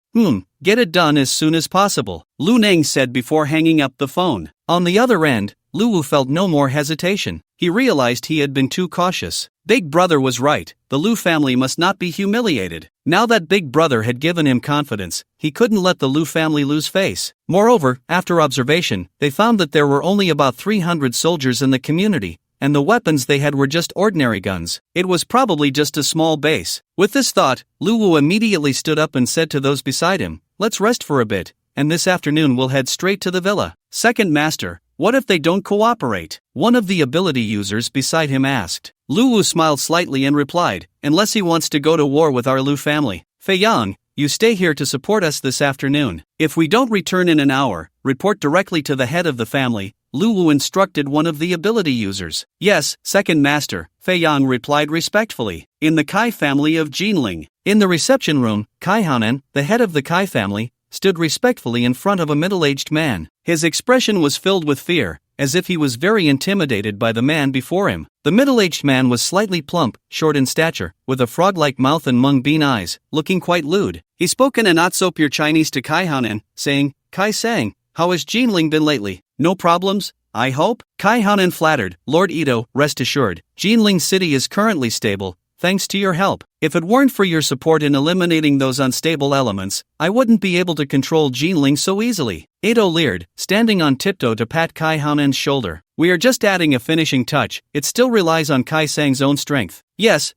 Speaker 1: Get it done as soon as possible, Lu Nang said before hanging up the phone. On the other end, Lu Wu felt no more hesitation. He realized he had been too cautious. Big brother was right, the Lu family must not be humiliated. Now that big brother had given him confidence, he couldn't let the Lu family lose face. Moreover, after observation, they found that there were only about 300 soldiers in the community, and the weapons they had were just ordinary guns. It was probably just a small base. With this thought, Lu Wu immediately stood up and said to those beside him, let's rest for a bit, and this afternoon we'll head straight to the villa. Second master, what if they don't cooperate? One of the ability users beside him asked. Lu Wu smiled slightly and replied, unless he wants to go to war with our Lu family. Fei Yang, you stay here to support us this afternoon. If we don't return in an hour, report directly to the head of the family, Lu Wu instructed one of the ability users. Yes, second master, Fei Yang replied respectfully. In the Kai family of Jinling. In the reception room, Kai Hanan, the head of the Kai family, stood respectfully in front of a middle-aged man. His expression was filled with fear, as if he was very intimidated by the man before him. The middle-aged man was slightly plump, short in stature, with a frog-like mouth and mung bean eyes, looking quite lewd. He spoke in a not-so-pure Chinese to Kai Hanan, saying, Kai Sang, how has Jinling been lately? No problems, I hope? Kai Hanan flattered, Lord Ito, rest assured, Jinling City is currently stable, thanks to your help. If it weren't for your support in eliminating those unstable elements, I wouldn't be able to control Jinling so easily. Ito leered, standing on tiptoe to pat Kai Hanan's shoulder. We are just adding a finishing touch, it still relies on Kai Sang's own strength. Yes,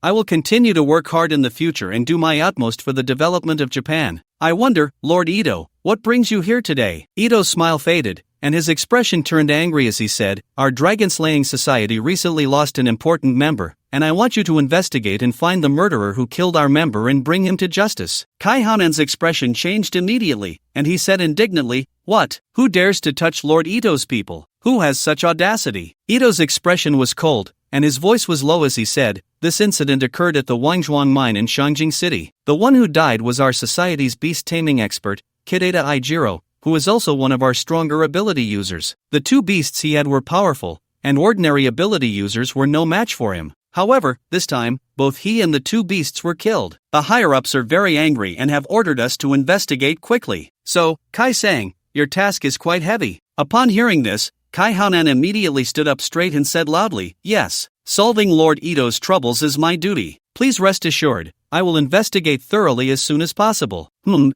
Speaker 1: I will continue to work hard in the future and do my utmost for the development of Japan. I wonder, Lord Ito, what brings you here today? Ito's smile faded, and his expression turned angry as he said, our dragon-slaying society recently lost an important member, and I want you to investigate and find the murderer who killed our member and bring him to justice. Kai Hanan's expression changed immediately, and he said indignantly, what? Who dares to touch Lord Ito's people? Who has such audacity? Ito's expression was cold, and his voice was low as he said, this incident occurred at the Wangzhuang mine in Shangjing City. The one who died was our society's beast-taming expert, Kideta Ijiro, who is also one of our stronger ability users. The two beasts he had were powerful, and ordinary ability users were no match for him. However, this time, both he and the two beasts were killed. The higher-ups are very angry and have ordered us to investigate quickly. So, Kai sang, your task is quite heavy. Upon hearing this, Kai Hanan immediately stood up straight and said loudly, yes, solving Lord Ito's troubles is my duty. Please rest assured, I will investigate thoroughly as soon as possible.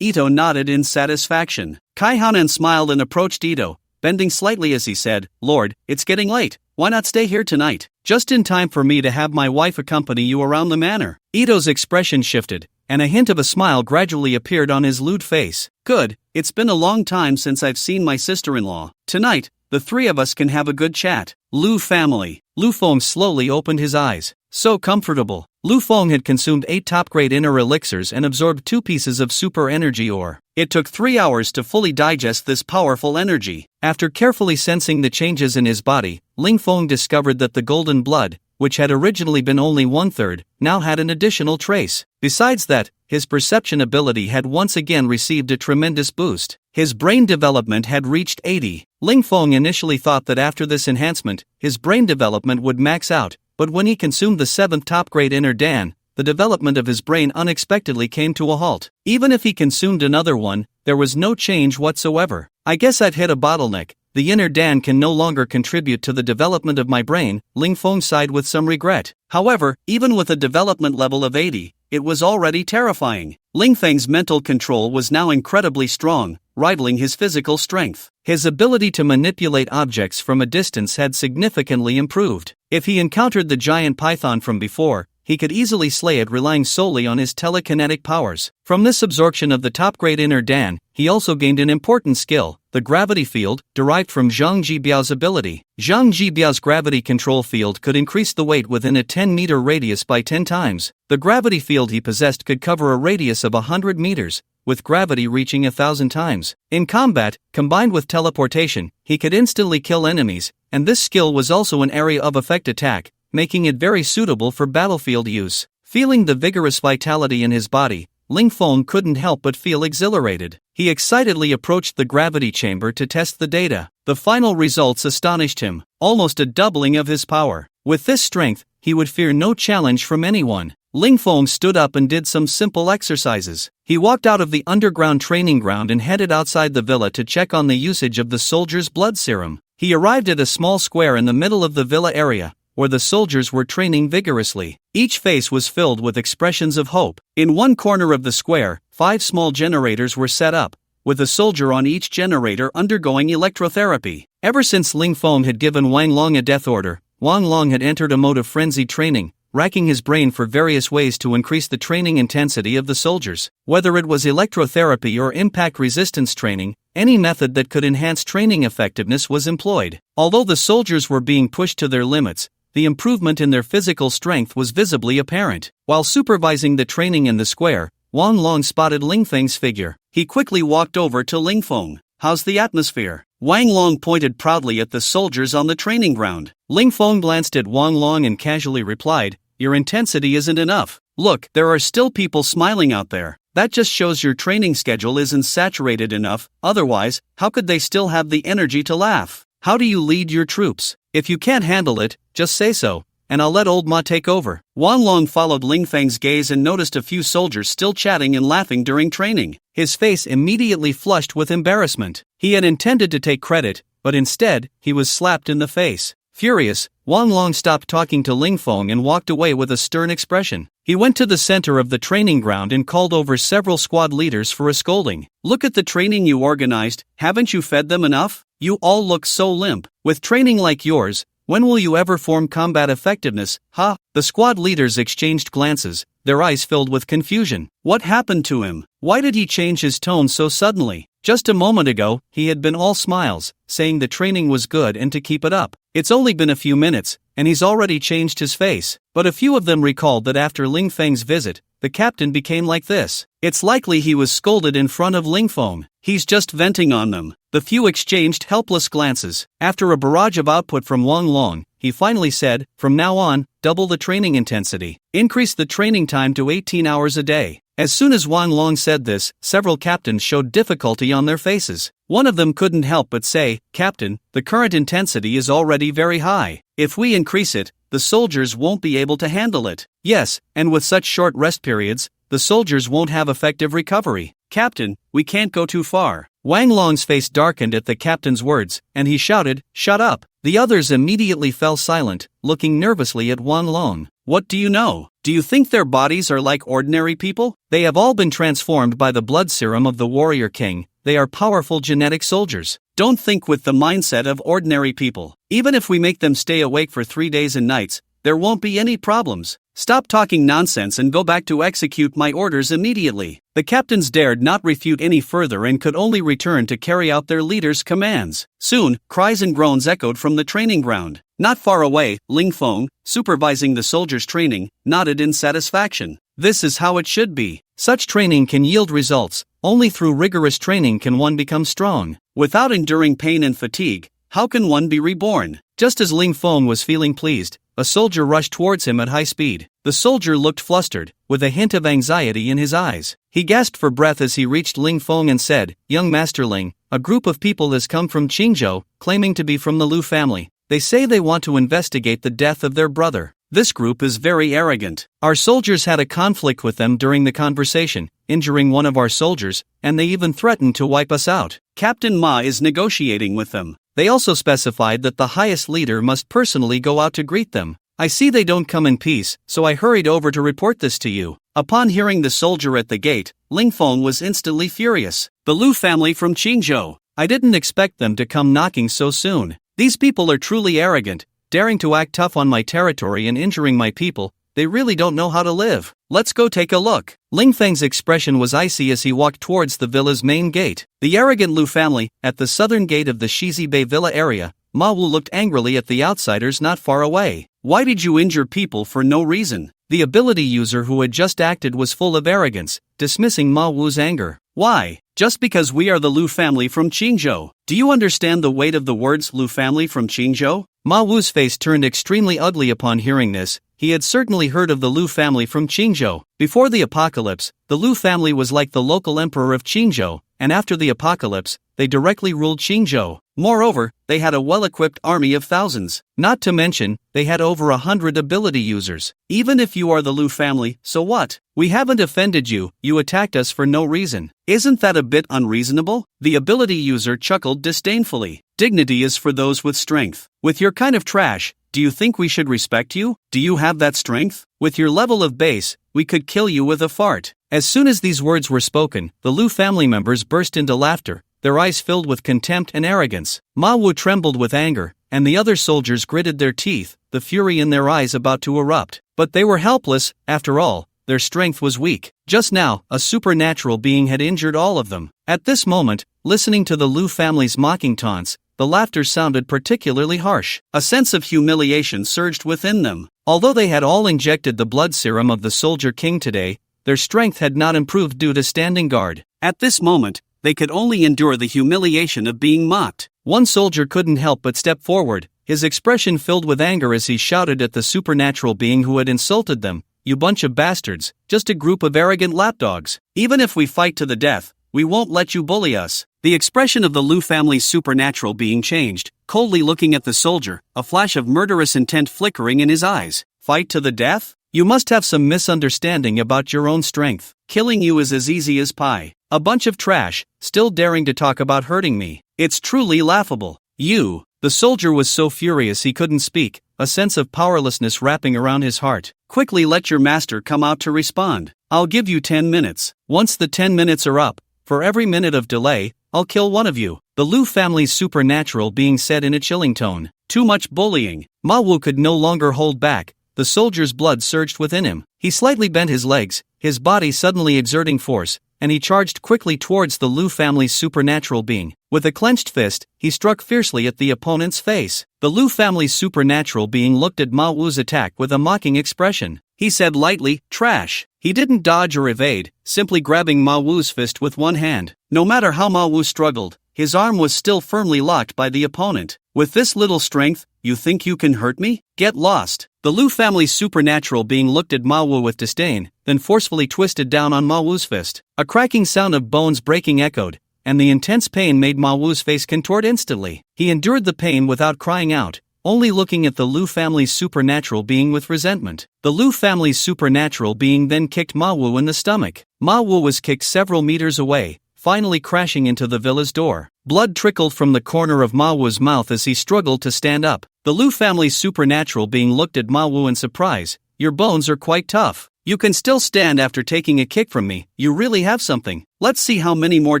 Speaker 1: Ito nodded in satisfaction. Kai Hanan smiled and approached Ito, bending slightly as he said, Lord, it's getting late. Why not stay here tonight? Just in time for me to have my wife accompany you around the manor. Ito's expression shifted, and a hint of a smile gradually appeared on his lewd face. Good, it's been a long time since I've seen my sister-in-law. Tonight, the three of us can have a good chat. Lu family. Lu Feng slowly opened his eyes. So comfortable. Lu Feng had consumed 8 top-grade inner elixirs and absorbed 2 pieces of super energy ore. It took 3 hours to fully digest this powerful energy. After carefully sensing the changes in his body, Ling Feng discovered that the golden blood, which had originally been only 1/3, now had an additional trace. Besides that, his perception ability had once again received a tremendous boost. His brain development had reached 80. Ling Feng initially thought that after this enhancement, his brain development would max out, but when he consumed the 7th top-grade inner Dan, the development of his brain unexpectedly came to a halt. Even if he consumed another one, there was no change whatsoever. I guess I've hit a bottleneck. The inner Dan can no longer contribute to the development of my brain, Ling Feng sighed with some regret. However, even with a development level of 80, it was already terrifying. Ling Feng's mental control was now incredibly strong, rivaling his physical strength. His ability to manipulate objects from a distance had significantly improved. If he encountered the giant python from before, he could easily slay it relying solely on his telekinetic powers. From this absorption of the top-grade inner Dan, he also gained an important skill, the gravity field, derived from Zhang Jibiao's ability. Zhang Jibiao's gravity control field could increase the weight within a 10-meter radius by 10 times. The gravity field he possessed could cover a radius of 100 meters, with gravity reaching 1,000 times. In combat, combined with teleportation, he could instantly kill enemies, and this skill was also an area of effect attack, making it very suitable for battlefield use. Feeling the vigorous vitality in his body, Ling Feng couldn't help but feel exhilarated. He excitedly approached the gravity chamber to test the data. The final results astonished him, almost a doubling of his power. With this strength, he would fear no challenge from anyone. Ling Feng stood up and did some simple exercises. He walked out of the underground training ground and headed outside the villa to check on the usage of the soldiers' blood serum. He arrived at a small square in the middle of the villa area, where the soldiers were training vigorously. Each face was filled with expressions of hope. In one corner of the square, 5 small generators were set up, with a soldier on each generator undergoing electrotherapy. Ever since Ling Feng had given Wang Long a death order, Wang Long had entered a mode of frenzied training, racking his brain for various ways to increase the training intensity of the soldiers. Whether it was electrotherapy or impact resistance training, any method that could enhance training effectiveness was employed. Although the soldiers were being pushed to their limits, the improvement in their physical strength was visibly apparent. While supervising the training in the square, Wang Long spotted Ling Feng's figure. He quickly walked over to Ling Feng. How's the atmosphere? Wang Long pointed proudly at the soldiers on the training ground. Ling Feng glanced at Wang Long and casually replied, your intensity isn't enough. Look, there are still people smiling out there. That just shows your training schedule isn't saturated enough, otherwise, how could they still have the energy to laugh? How do you lead your troops? If you can't handle it, just say so, and I'll let old Ma take over. Wang Long followed Ling Feng's gaze and noticed a few soldiers still chatting and laughing during training. His face immediately flushed with embarrassment. He had intended to take credit, but instead, he was slapped in the face. Furious, Wang Long stopped talking to Ling Feng and walked away with a stern expression. He went to the center of the training ground and called over several squad leaders for a scolding. Look at the training you organized, haven't you fed them enough? You all look so limp. With training like yours, when will you ever form combat effectiveness, huh? The squad leaders exchanged glances, their eyes filled with confusion. What happened to him? Why did he change his tone so suddenly? Just a moment ago, he had been all smiles, saying the training was good and to keep it up. It's only been a few minutes, and he's already changed his face. But a few of them recalled that after Ling Feng's visit, the captain became like this. It's likely he was scolded in front of Ling Feng. He's just venting on them. The few exchanged helpless glances. After a barrage of output from Wang Long, he finally said, from now on, double the training intensity. Increase the training time to 18 hours a day. As soon as Wang Long said this, several captains showed difficulty on their faces. One of them couldn't help but say, "Captain, the current intensity is already very high. If we increase it, the soldiers won't be able to handle it." "Yes, and with such short rest periods, the soldiers won't have effective recovery. Captain, we can't go too far." Wang Long's face darkened at the captain's words, and he shouted, "Shut up." The others immediately fell silent, looking nervously at Wang Long. "What do you know? Do you think their bodies are like ordinary people? They have all been transformed by the blood serum of the warrior king. They are powerful genetic soldiers. Don't think with the mindset of ordinary people. Even if we make them stay awake for 3 days and nights, there won't be any problems. Stop talking nonsense and go back to execute my orders immediately." The captains dared not refute any further and could only return to carry out their leader's commands. Soon, cries and groans echoed from the training ground. Not far away, Ling Feng, supervising the soldiers' training, nodded in satisfaction. This is how it should be. Such training can yield results. Only through rigorous training can one become strong. Without enduring pain and fatigue, how can one be reborn? Just as Ling Feng was feeling pleased, a soldier rushed towards him at high speed. The soldier looked flustered, with a hint of anxiety in his eyes. He gasped for breath as he reached Ling Feng and said, "Young Master Ling, a group of people has come from Qingzhou, claiming to be from the Lu family. They say they want to investigate the death of their brother. This group is very arrogant. Our soldiers had a conflict with them during the conversation, injuring one of our soldiers, and they even threatened to wipe us out. Captain Ma is negotiating with them. They also specified that the highest leader must personally go out to greet them. I see they don't come in peace, so I hurried over to report this to you." Upon hearing the soldier at the gate, Ling Feng was instantly furious. "The Lu family from Qingzhou. I didn't expect them to come knocking so soon. These people are truly arrogant, daring to act tough on my territory and injuring my people. They really don't know how to live. Let's go take a look." Ling Feng's expression was icy as he walked towards the villa's main gate. The arrogant Lu family, at the southern gate of the Shizi Bay Villa area, Ma Wu looked angrily at the outsiders not far away. "Why did you injure people for no reason?" The ability user who had just acted was full of arrogance, dismissing Ma Wu's anger. "Why? Just because we are the Lu family from Qingzhou. Do you understand the weight of the words Lu family from Qingzhou?" Ma Wu's face turned extremely ugly upon hearing this. He had certainly heard of the Lu family from Qingzhou. Before the apocalypse, the Lu family was like the local emperor of Qingzhou, and after the apocalypse, they directly ruled Qingzhou. Moreover, they had a well-equipped army of thousands. Not to mention, they had over 100 ability users. Even if you are the Lu family, so what? We haven't offended you, you attacked us for no reason. Isn't that a bit unreasonable? The ability user chuckled disdainfully. Dignity is for those with strength. With your kind of trash, do you think we should respect you? Do you have that strength? With your level of base, we could kill you with a fart. As soon as these words were spoken, the Lu family members burst into laughter, their eyes filled with contempt and arrogance. Ma Wu trembled with anger, and the other soldiers gritted their teeth, the fury in their eyes about to erupt. But they were helpless, after all, their strength was weak. Just now, a supernatural being had injured all of them. At this moment, listening to the Lu family's mocking taunts, the laughter sounded particularly harsh. A sense of humiliation surged within them. Although they had all injected the blood serum of the soldier king today, their strength had not improved due to standing guard. At this moment, they could only endure the humiliation of being mocked. One soldier couldn't help but step forward, his expression filled with anger as he shouted at the supernatural being who had insulted them, "You bunch of bastards, just a group of arrogant lapdogs. Even if we fight to the death, we won't let you bully us." The expression of the Lu family's supernatural being changed, coldly looking at the soldier, a flash of murderous intent flickering in his eyes. "Fight to the death? You must have some misunderstanding about your own strength. Killing you is as easy as pie. A bunch of trash, still daring to talk about hurting me. It's truly laughable. You." The soldier was so furious he couldn't speak, a sense of powerlessness wrapping around his heart. "Quickly let your master come out to respond. I'll give you 10 minutes. Once the 10 minutes are up, for every minute of delay, I'll kill one of you." The Lu family's supernatural being said in a chilling tone. Too much bullying. Ma Wu could no longer hold back. The soldier's blood surged within him. He slightly bent his legs, his body suddenly exerting force, and he charged quickly towards the Lu family's supernatural being. With a clenched fist, he struck fiercely at the opponent's face. The Lu family's supernatural being looked at Ma Wu's attack with a mocking expression. He said lightly, "Trash." He didn't dodge or evade, simply grabbing Ma Wu's fist with one hand. No matter how Ma Wu struggled, his arm was still firmly locked by the opponent. "With this little strength, you think you can hurt me? Get lost." The Lu family's supernatural being looked at Ma Wu with disdain, then forcefully twisted down on Ma Wu's fist. A cracking sound of bones breaking echoed, and the intense pain made Ma Wu's face contort instantly. He endured the pain without crying out, only looking at the Lu family's supernatural being with resentment. The Lu family's supernatural being then kicked Ma Wu in the stomach. Ma Wu was kicked several meters away, finally crashing into the villa's door. Blood trickled from the corner of Ma Wu's mouth as he struggled to stand up. The Lu family's supernatural being looked at Ma Wu in surprise. Your bones are quite tough. You can still stand after taking a kick from me. You really have something. Let's see how many more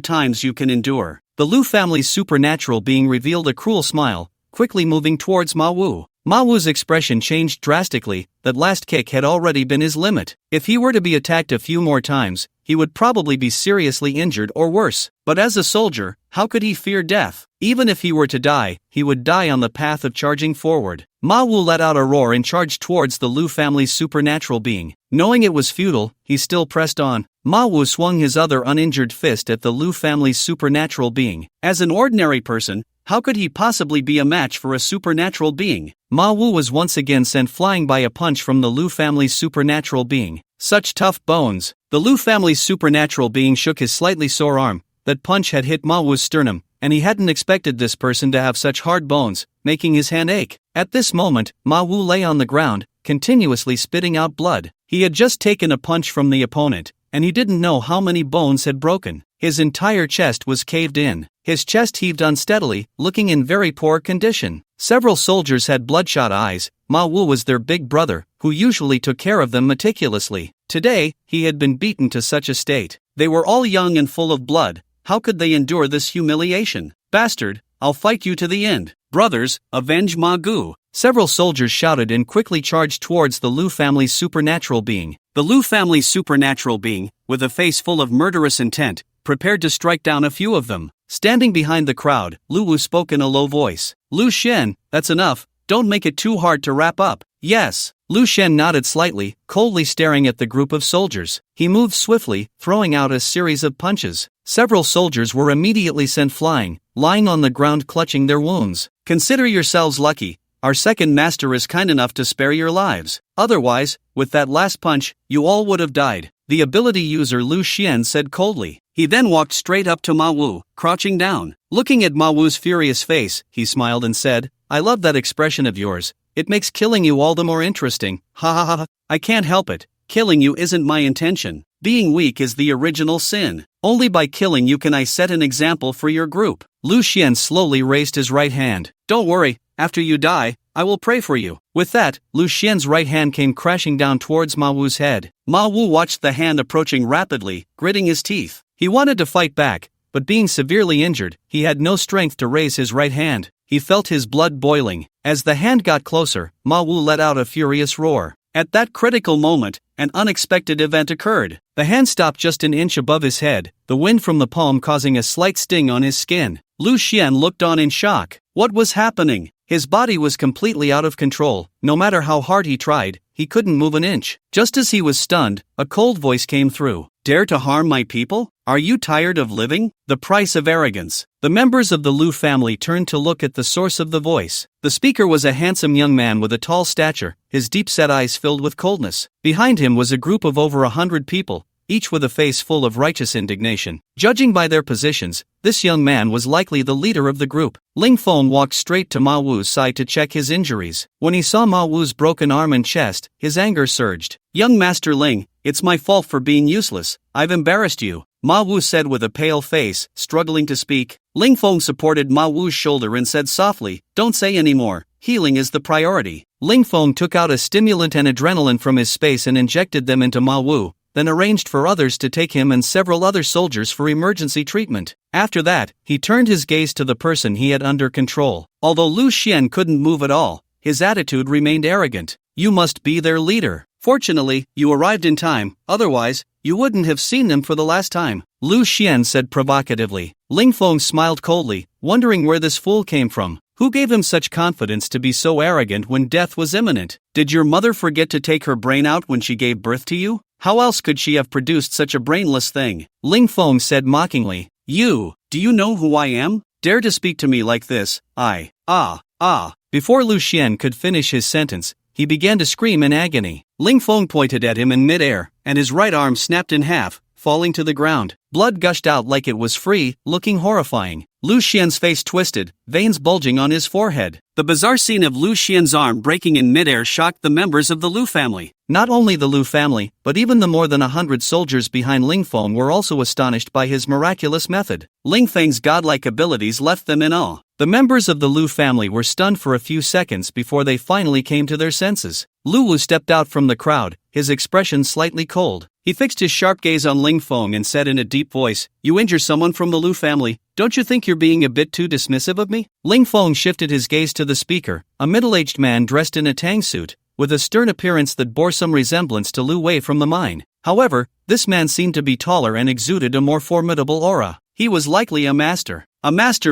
Speaker 1: times you can endure. The Lu family's supernatural being revealed a cruel smile, quickly moving towards Ma Wu. Ma Wu's expression changed drastically. That last kick had already been his limit. If he were to be attacked a few more times, he would probably be seriously injured or worse. But as a soldier, how could he fear death? Even if he were to die, he would die on the path of charging forward. Ma Wu let out a roar and charged towards the Lu family's supernatural being. Knowing it was futile, he still pressed on. Ma Wu swung his other uninjured fist at the Lu family's supernatural being. As an ordinary person, how could he possibly be a match for a supernatural being? Ma Wu was once again sent flying by a punch from the Lu family's supernatural being. Such tough bones. The Lu family's supernatural being shook his slightly sore arm. That punch had hit Ma Wu's sternum, and he hadn't expected this person to have such hard bones, making his hand ache. At this moment, Ma Wu lay on the ground, continuously spitting out blood. He had just taken a punch from the opponent, and he didn't know how many bones had broken. His entire chest was caved in. His chest heaved unsteadily, looking in very poor condition. Several soldiers had bloodshot eyes. Ma Wu was their big brother, who usually took care of them meticulously. Today, he had been beaten to such a state. They were all young and full of blood. How could they endure this humiliation? Bastard, I'll fight you to the end. Brothers, avenge Ma Gu. Several soldiers shouted and quickly charged towards the Lu family's supernatural being. The Lu family's supernatural being, with a face full of murderous intent, prepared to strike down a few of them. Standing behind the crowd, Lu Wu spoke in a low voice. Lu Shen, that's enough. Don't make it too hard to wrap up. Yes. Lu Shen nodded slightly, coldly staring at the group of soldiers. He moved swiftly, throwing out a series of punches. Several soldiers were immediately sent flying, lying on the ground clutching their wounds. Consider yourselves lucky. Our second master is kind enough to spare your lives. Otherwise, with that last punch, you all would have died. The ability user Lu Xian said coldly. He then walked straight up to Ma Wu, crouching down. Looking at Ma Wu's furious face, he smiled and said, I love that expression of yours. It makes killing you all the more interesting. Ha ha ha ha. I can't help it. Killing you isn't my intention. Being weak is the original sin. Only by killing you can I set an example for your group. Lu Xian slowly raised his right hand. Don't worry, after you die, I will pray for you. With that, Lu Xian's right hand came crashing down towards Ma Wu's head. Ma Wu watched the hand approaching rapidly, gritting his teeth. He wanted to fight back, but being severely injured, he had no strength to raise his right hand. He felt his blood boiling. As the hand got closer, Ma Wu let out a furious roar. At that critical moment, an unexpected event occurred. The hand stopped just an inch above his head, the wind from the palm causing a slight sting on his skin. Lu Xian looked on in shock. What was happening? His body was completely out of control. No matter how hard he tried, he couldn't move an inch. Just as he was stunned, a cold voice came through. Dare to harm my people? Are you tired of living? The price of arrogance. The members of the Lu family turned to look at the source of the voice. The speaker was a handsome young man with a tall stature, his deep-set eyes filled with coldness. Behind him was a group of over 100 people, each with a face full of righteous indignation. Judging by their positions, this young man was likely the leader of the group. Ling Feng walked straight to Ma Wu's side to check his injuries. When he saw Ma Wu's broken arm and chest, his anger surged. Young Master Ling, it's my fault for being useless. I've embarrassed you, Ma Wu said with a pale face, struggling to speak. Ling Feng supported Ma Wu's shoulder and said softly, Don't say any more. Healing is the priority. Ling Feng took out a stimulant and adrenaline from his space and injected them into Ma Wu, then arranged for others to take him and several other soldiers for emergency treatment. After that, he turned his gaze to the person he had under control. Although Lu Xian couldn't move at all, his attitude remained arrogant. You must be their leader. Fortunately, you arrived in time, otherwise, you wouldn't have seen them for the last time, Lu Xian said provocatively. Ling Feng smiled coldly, wondering where this fool came from. Who gave him such confidence to be so arrogant when death was imminent? Did your mother forget to take her brain out when she gave birth to you? How else could she have produced such a brainless thing? Ling Feng said mockingly. Do you know who I am? Dare to speak to me like this? Before Lu Xian could finish his sentence, he began to scream in agony. Ling Feng pointed at him in midair, and his right arm snapped in half, falling to the ground. Blood gushed out like it was free, looking horrifying. Lu Xian's face twisted, veins bulging on his forehead. The bizarre scene of Lu Xian's arm breaking in midair shocked the members of the Lu family. Not only the Lu family, but even the more than 100 soldiers behind Ling Feng were also astonished by his miraculous method. Ling Feng's godlike abilities left them in awe. The members of the Lu family were stunned for a few seconds before they finally came to their senses. Lu Wu stepped out from the crowd, his expression slightly cold. He fixed his sharp gaze on Ling Feng and said in a deep voice, "You injure someone from the Lu family, don't you think you're being a bit too dismissive of me?" Ling Feng shifted his gaze to the speaker, a middle-aged man dressed in a tang suit, with a stern appearance that bore some resemblance to Lu Wei from the mine. However, this man seemed to be taller and exuded a more formidable aura. He was likely a master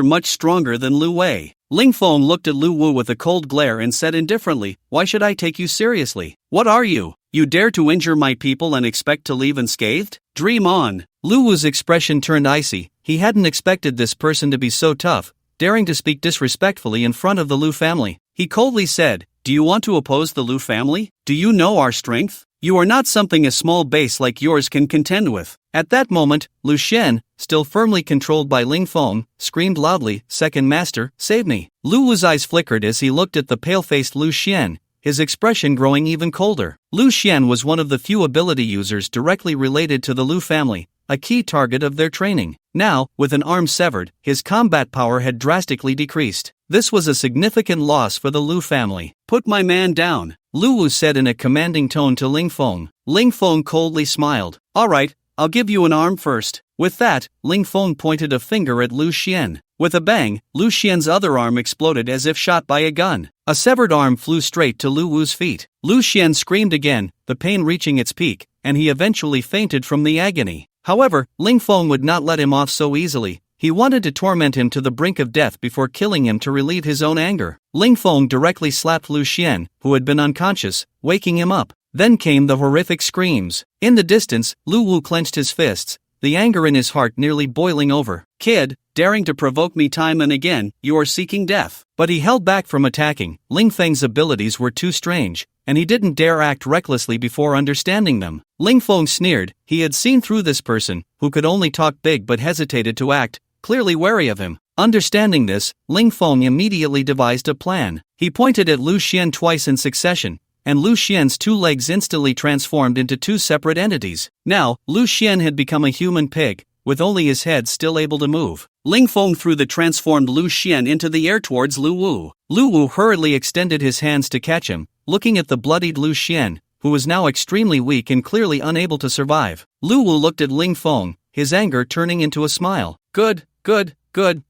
Speaker 1: much stronger than Lu Wei. Ling Feng looked at Lu Wu with a cold glare and said indifferently, "Why should I take you seriously? What are you? You dare to injure my people and expect to leave unscathed? Dream on." Lu Wu's expression turned icy. He hadn't expected this person to be so tough, daring to speak disrespectfully in front of the Lu family. He coldly said, "Do you want to oppose the Lu family? Do you know our strength? You are not something a small base like yours can contend with." At that moment, Lu Xian, still firmly controlled by Ling Feng, screamed loudly, "Second master, save me." Lu Wu's eyes flickered as he looked at the pale-faced Lu Xian, his expression growing even colder. Lu Xian was one of the few ability users directly related to the Lu family, a key target of their training. Now, with an arm severed, his combat power had drastically decreased. This was a significant loss for the Lu family. "Put my man down," Lu Wu said in a commanding tone to Ling Feng. Ling Feng coldly smiled. "All right, I'll give you an arm first." With that, Ling Feng pointed a finger at Lu Xian. With a bang, Lu Xian's other arm exploded as if shot by a gun. A severed arm flew straight to Lu Wu's feet. Lu Xian screamed again, the pain reaching its peak, and he eventually fainted from the agony. However, Ling Feng would not let him off so easily. He wanted to torment him to the brink of death before killing him to relieve his own anger. Ling Feng directly slapped Lu Xian, who had been unconscious, waking him up. Then came the horrific screams. In the distance, Lu Wu clenched his fists, the anger in his heart nearly boiling over. "Kid, daring to provoke me time and again, you are seeking death." But he held back from attacking. Ling Feng's abilities were too strange, and he didn't dare act recklessly before understanding them. Ling Feng sneered. He had seen through this person, who could only talk big but hesitated to act, clearly wary of him. Understanding this, Ling Feng immediately devised a plan. He pointed at Lu Xian twice in succession, and Lu Xian's two legs instantly transformed into two separate entities. Now, Lu Xian had become a human pig, with only his head still able to move. Ling Feng threw the transformed Lu Xian into the air towards Lu Wu. Lu Wu hurriedly extended his hands to catch him, looking at the bloodied Lu Xian, who was now extremely weak and clearly unable to survive. Lu Wu looked at Ling Feng, his anger turning into a smile. Good,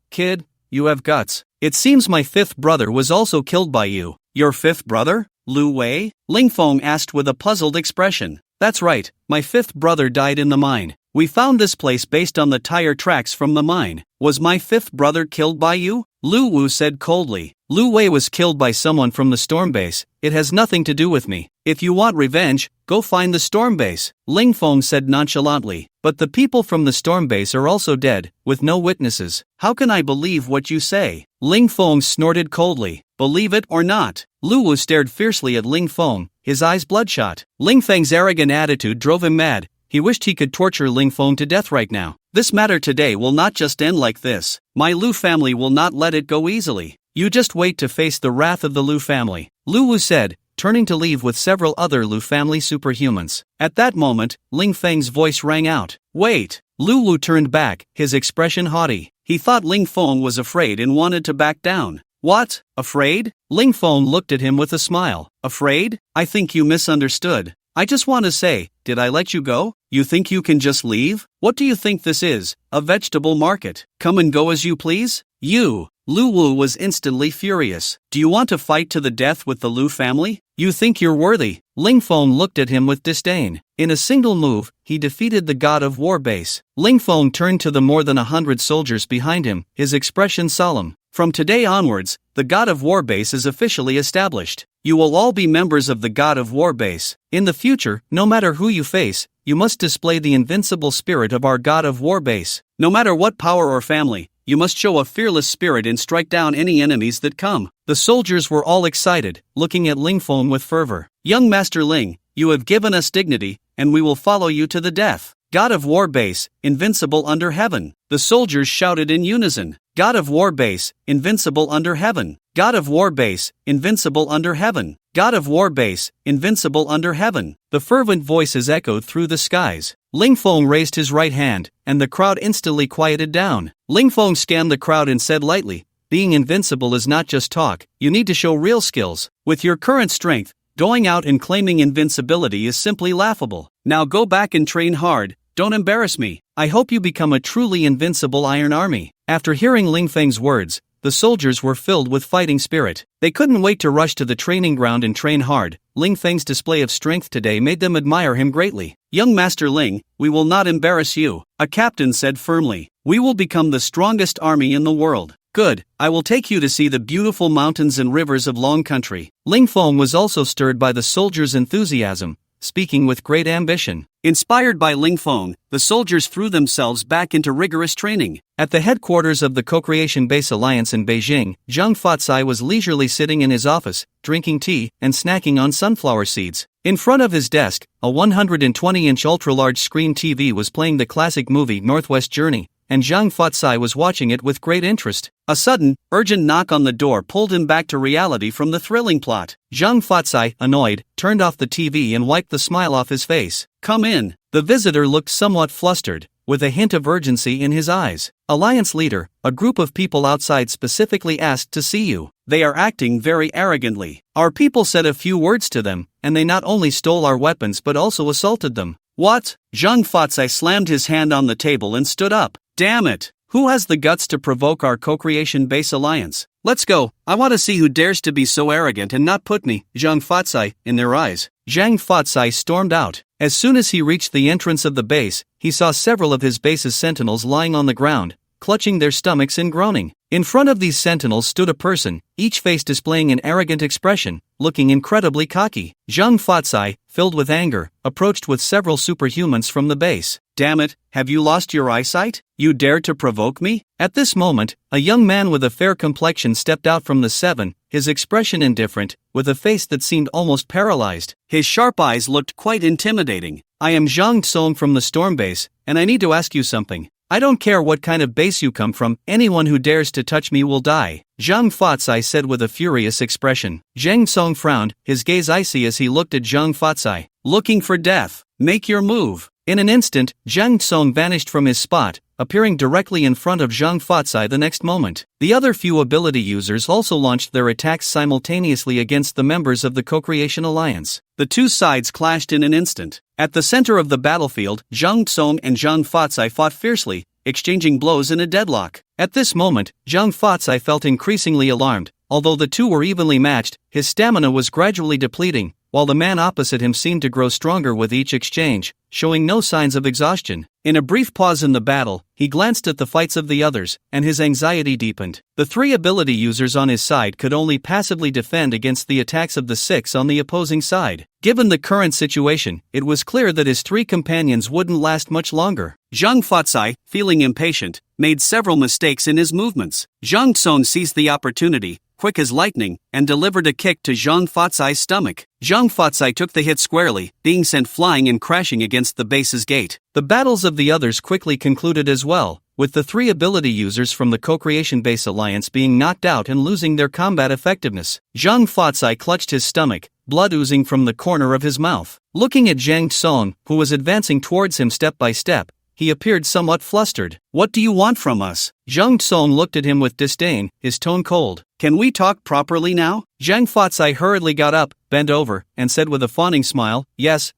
Speaker 1: kid, you have guts. It seems my fifth brother was also killed by you." "Your fifth brother? Lu Wei?" Ling Feng asked with a puzzled expression. "That's right, my fifth brother died in the mine. We found this place based on the tire tracks from the mine. Was my fifth brother killed by you?" Lu Wu said coldly. "Lu Wei was killed by someone from the storm base. It has nothing to do with me. If you want revenge, go find the storm base," Ling Feng said nonchalantly. "But the people from the storm base are also dead, with no witnesses. How can I believe what you say?" Ling Feng snorted coldly. "Believe it or not." Lu Wu stared fiercely at Ling Feng, his eyes bloodshot. Ling Feng's arrogant attitude drove him mad. He wished he could torture Ling Feng to death right now. "This matter today will not just end like this. My Lu family will not let it go easily. You just wait to face the wrath of the Lu family," Lu Wu said, turning to leave with several other Lu family superhumans. At that moment, Ling Feng's voice rang out. "Wait!" Lu Wu turned back, his expression haughty. He thought Ling Feng was afraid and wanted to back down. "What? Afraid?" Ling Feng looked at him with a smile. "Afraid? I think you misunderstood. I just want to say, did I let you go? You think you can just leave? What do you think this is, a vegetable market? Come and go as you please? You!" Lu Wu was instantly furious. "Do you want to fight to the death with the Lu family? You think you're worthy?" Ling Feng looked at him with disdain. In a single move, he defeated the god of war base. Ling Feng turned to the more than 100 soldiers behind him, his expression solemn. "From today onwards, the god of war base is officially established. You will all be members of the god of war base. In the future, no matter who you face, you must display the invincible spirit of our god of war base. No matter what power or family, you must show a fearless spirit and strike down any enemies that come. The soldiers were all excited, looking at Ling Feng with fervor. Young Master Ling, you have given us dignity, and we will follow you to the death. God of War Base, invincible under heaven. The soldiers shouted in unison. God of War Base, invincible under heaven. God of War Base, invincible under heaven. God of War Base, invincible under heaven. The fervent voices echoed through the skies. Ling Feng raised his right hand, and the crowd instantly quieted down. Ling Feng scanned the crowd and said lightly, being invincible is not just talk, you need to show real skills. With your current strength, going out and claiming invincibility is simply laughable. Now go back and train hard, don't embarrass me. I hope you become a truly invincible Iron Army. After hearing Ling Feng's words, the soldiers were filled with fighting spirit. They couldn't wait to rush to the training ground and train hard. Ling Feng's display of strength today made them admire him greatly. Young Master Ling, we will not embarrass you, a captain said firmly. We will become the strongest army in the world. Good, I will take you to see the beautiful mountains and rivers of Long Country. Ling Feng was also stirred by the soldiers' enthusiasm, speaking with great ambition. Inspired by Ling Feng, the soldiers threw themselves back into rigorous training. At the headquarters of the Co-Creation Base Alliance in Beijing, Zhang Fatsai was leisurely sitting in his office, drinking tea and snacking on sunflower seeds. In front of his desk, a 120-inch ultra-large screen TV was playing the classic movie Northwest Journey, and Zhang Fatsai was watching it with great interest. A sudden, urgent knock on the door pulled him back to reality from the thrilling plot. Zhang Fatsai, annoyed, turned off the TV and wiped the smile off his face. Come in. The visitor looked somewhat flustered, with a hint of urgency in his eyes. Alliance leader, a group of people outside specifically asked to see you. They are acting very arrogantly. Our people said a few words to them, and they not only stole our weapons but also assaulted them. What? Zhang Fatsai slammed his hand on the table and stood up. Damn it! Who has the guts to provoke our Co-Creation Base Alliance? Let's go, I want to see who dares to be so arrogant and not put me, Zhang Fatsai, in their eyes. Zhang Fatsai stormed out. As soon as he reached the entrance of the base, he saw several of his base's sentinels lying on the ground, clutching their stomachs and groaning. In front of these sentinels stood a person, each face displaying an arrogant expression, looking incredibly cocky. Zhang Fatsai, filled with anger, approached with several superhumans from the base. Damn it, have you lost your eyesight? You dared to provoke me? At this moment, a young man with a fair complexion stepped out from the seven, his expression indifferent, with a face that seemed almost paralyzed. His sharp eyes looked quite intimidating. I am Zhang Tsong from the Storm Base, and I need to ask you something. I don't care what kind of base you come from, anyone who dares to touch me will die, Zhang Fatsai said with a furious expression. Zhang Tsong frowned, his gaze icy as he looked at Zhang Fatsai. Looking for death? Make your move. In an instant, Zhang Tsong vanished from his spot, appearing directly in front of Zhang Fatsai the next moment. The other few ability users also launched their attacks simultaneously against the members of the Co-Creation Alliance. The two sides clashed in an instant. At the center of the battlefield, Zhang Tsong and Zhang Fatsai fought fiercely, exchanging blows in a deadlock. At this moment, Zhang Fatsai felt increasingly alarmed. Although the two were evenly matched, his stamina was gradually depleting, while the man opposite him seemed to grow stronger with each exchange, showing no signs of exhaustion. In a brief pause in the battle, he glanced at the fights of the others, and his anxiety deepened. The three ability users on his side could only passively defend against the attacks of the six on the opposing side. Given the current situation, it was clear that his three companions wouldn't last much longer. Zhang Fatsai, feeling impatient, made several mistakes in his movements. Zhang Tsong seized the opportunity, quick as lightning, and delivered a kick to Zhang Fatsai's stomach. Zhang Fatsai took the hit squarely, being sent flying and crashing against the base's gate. The battles of the others quickly concluded as well, with the three ability users from the Co-Creation Base Alliance being knocked out and losing their combat effectiveness. Zhang Fatsai clutched his stomach, blood oozing from the corner of his mouth. Looking at Zhang Tsong, who was advancing towards him step by step, he appeared somewhat flustered. What do you want from us? Zhang Tsong looked at him with disdain, his tone cold. Can we talk properly now? Zhang Fatsai hurriedly got up, bent over, and said with a fawning smile, Yes,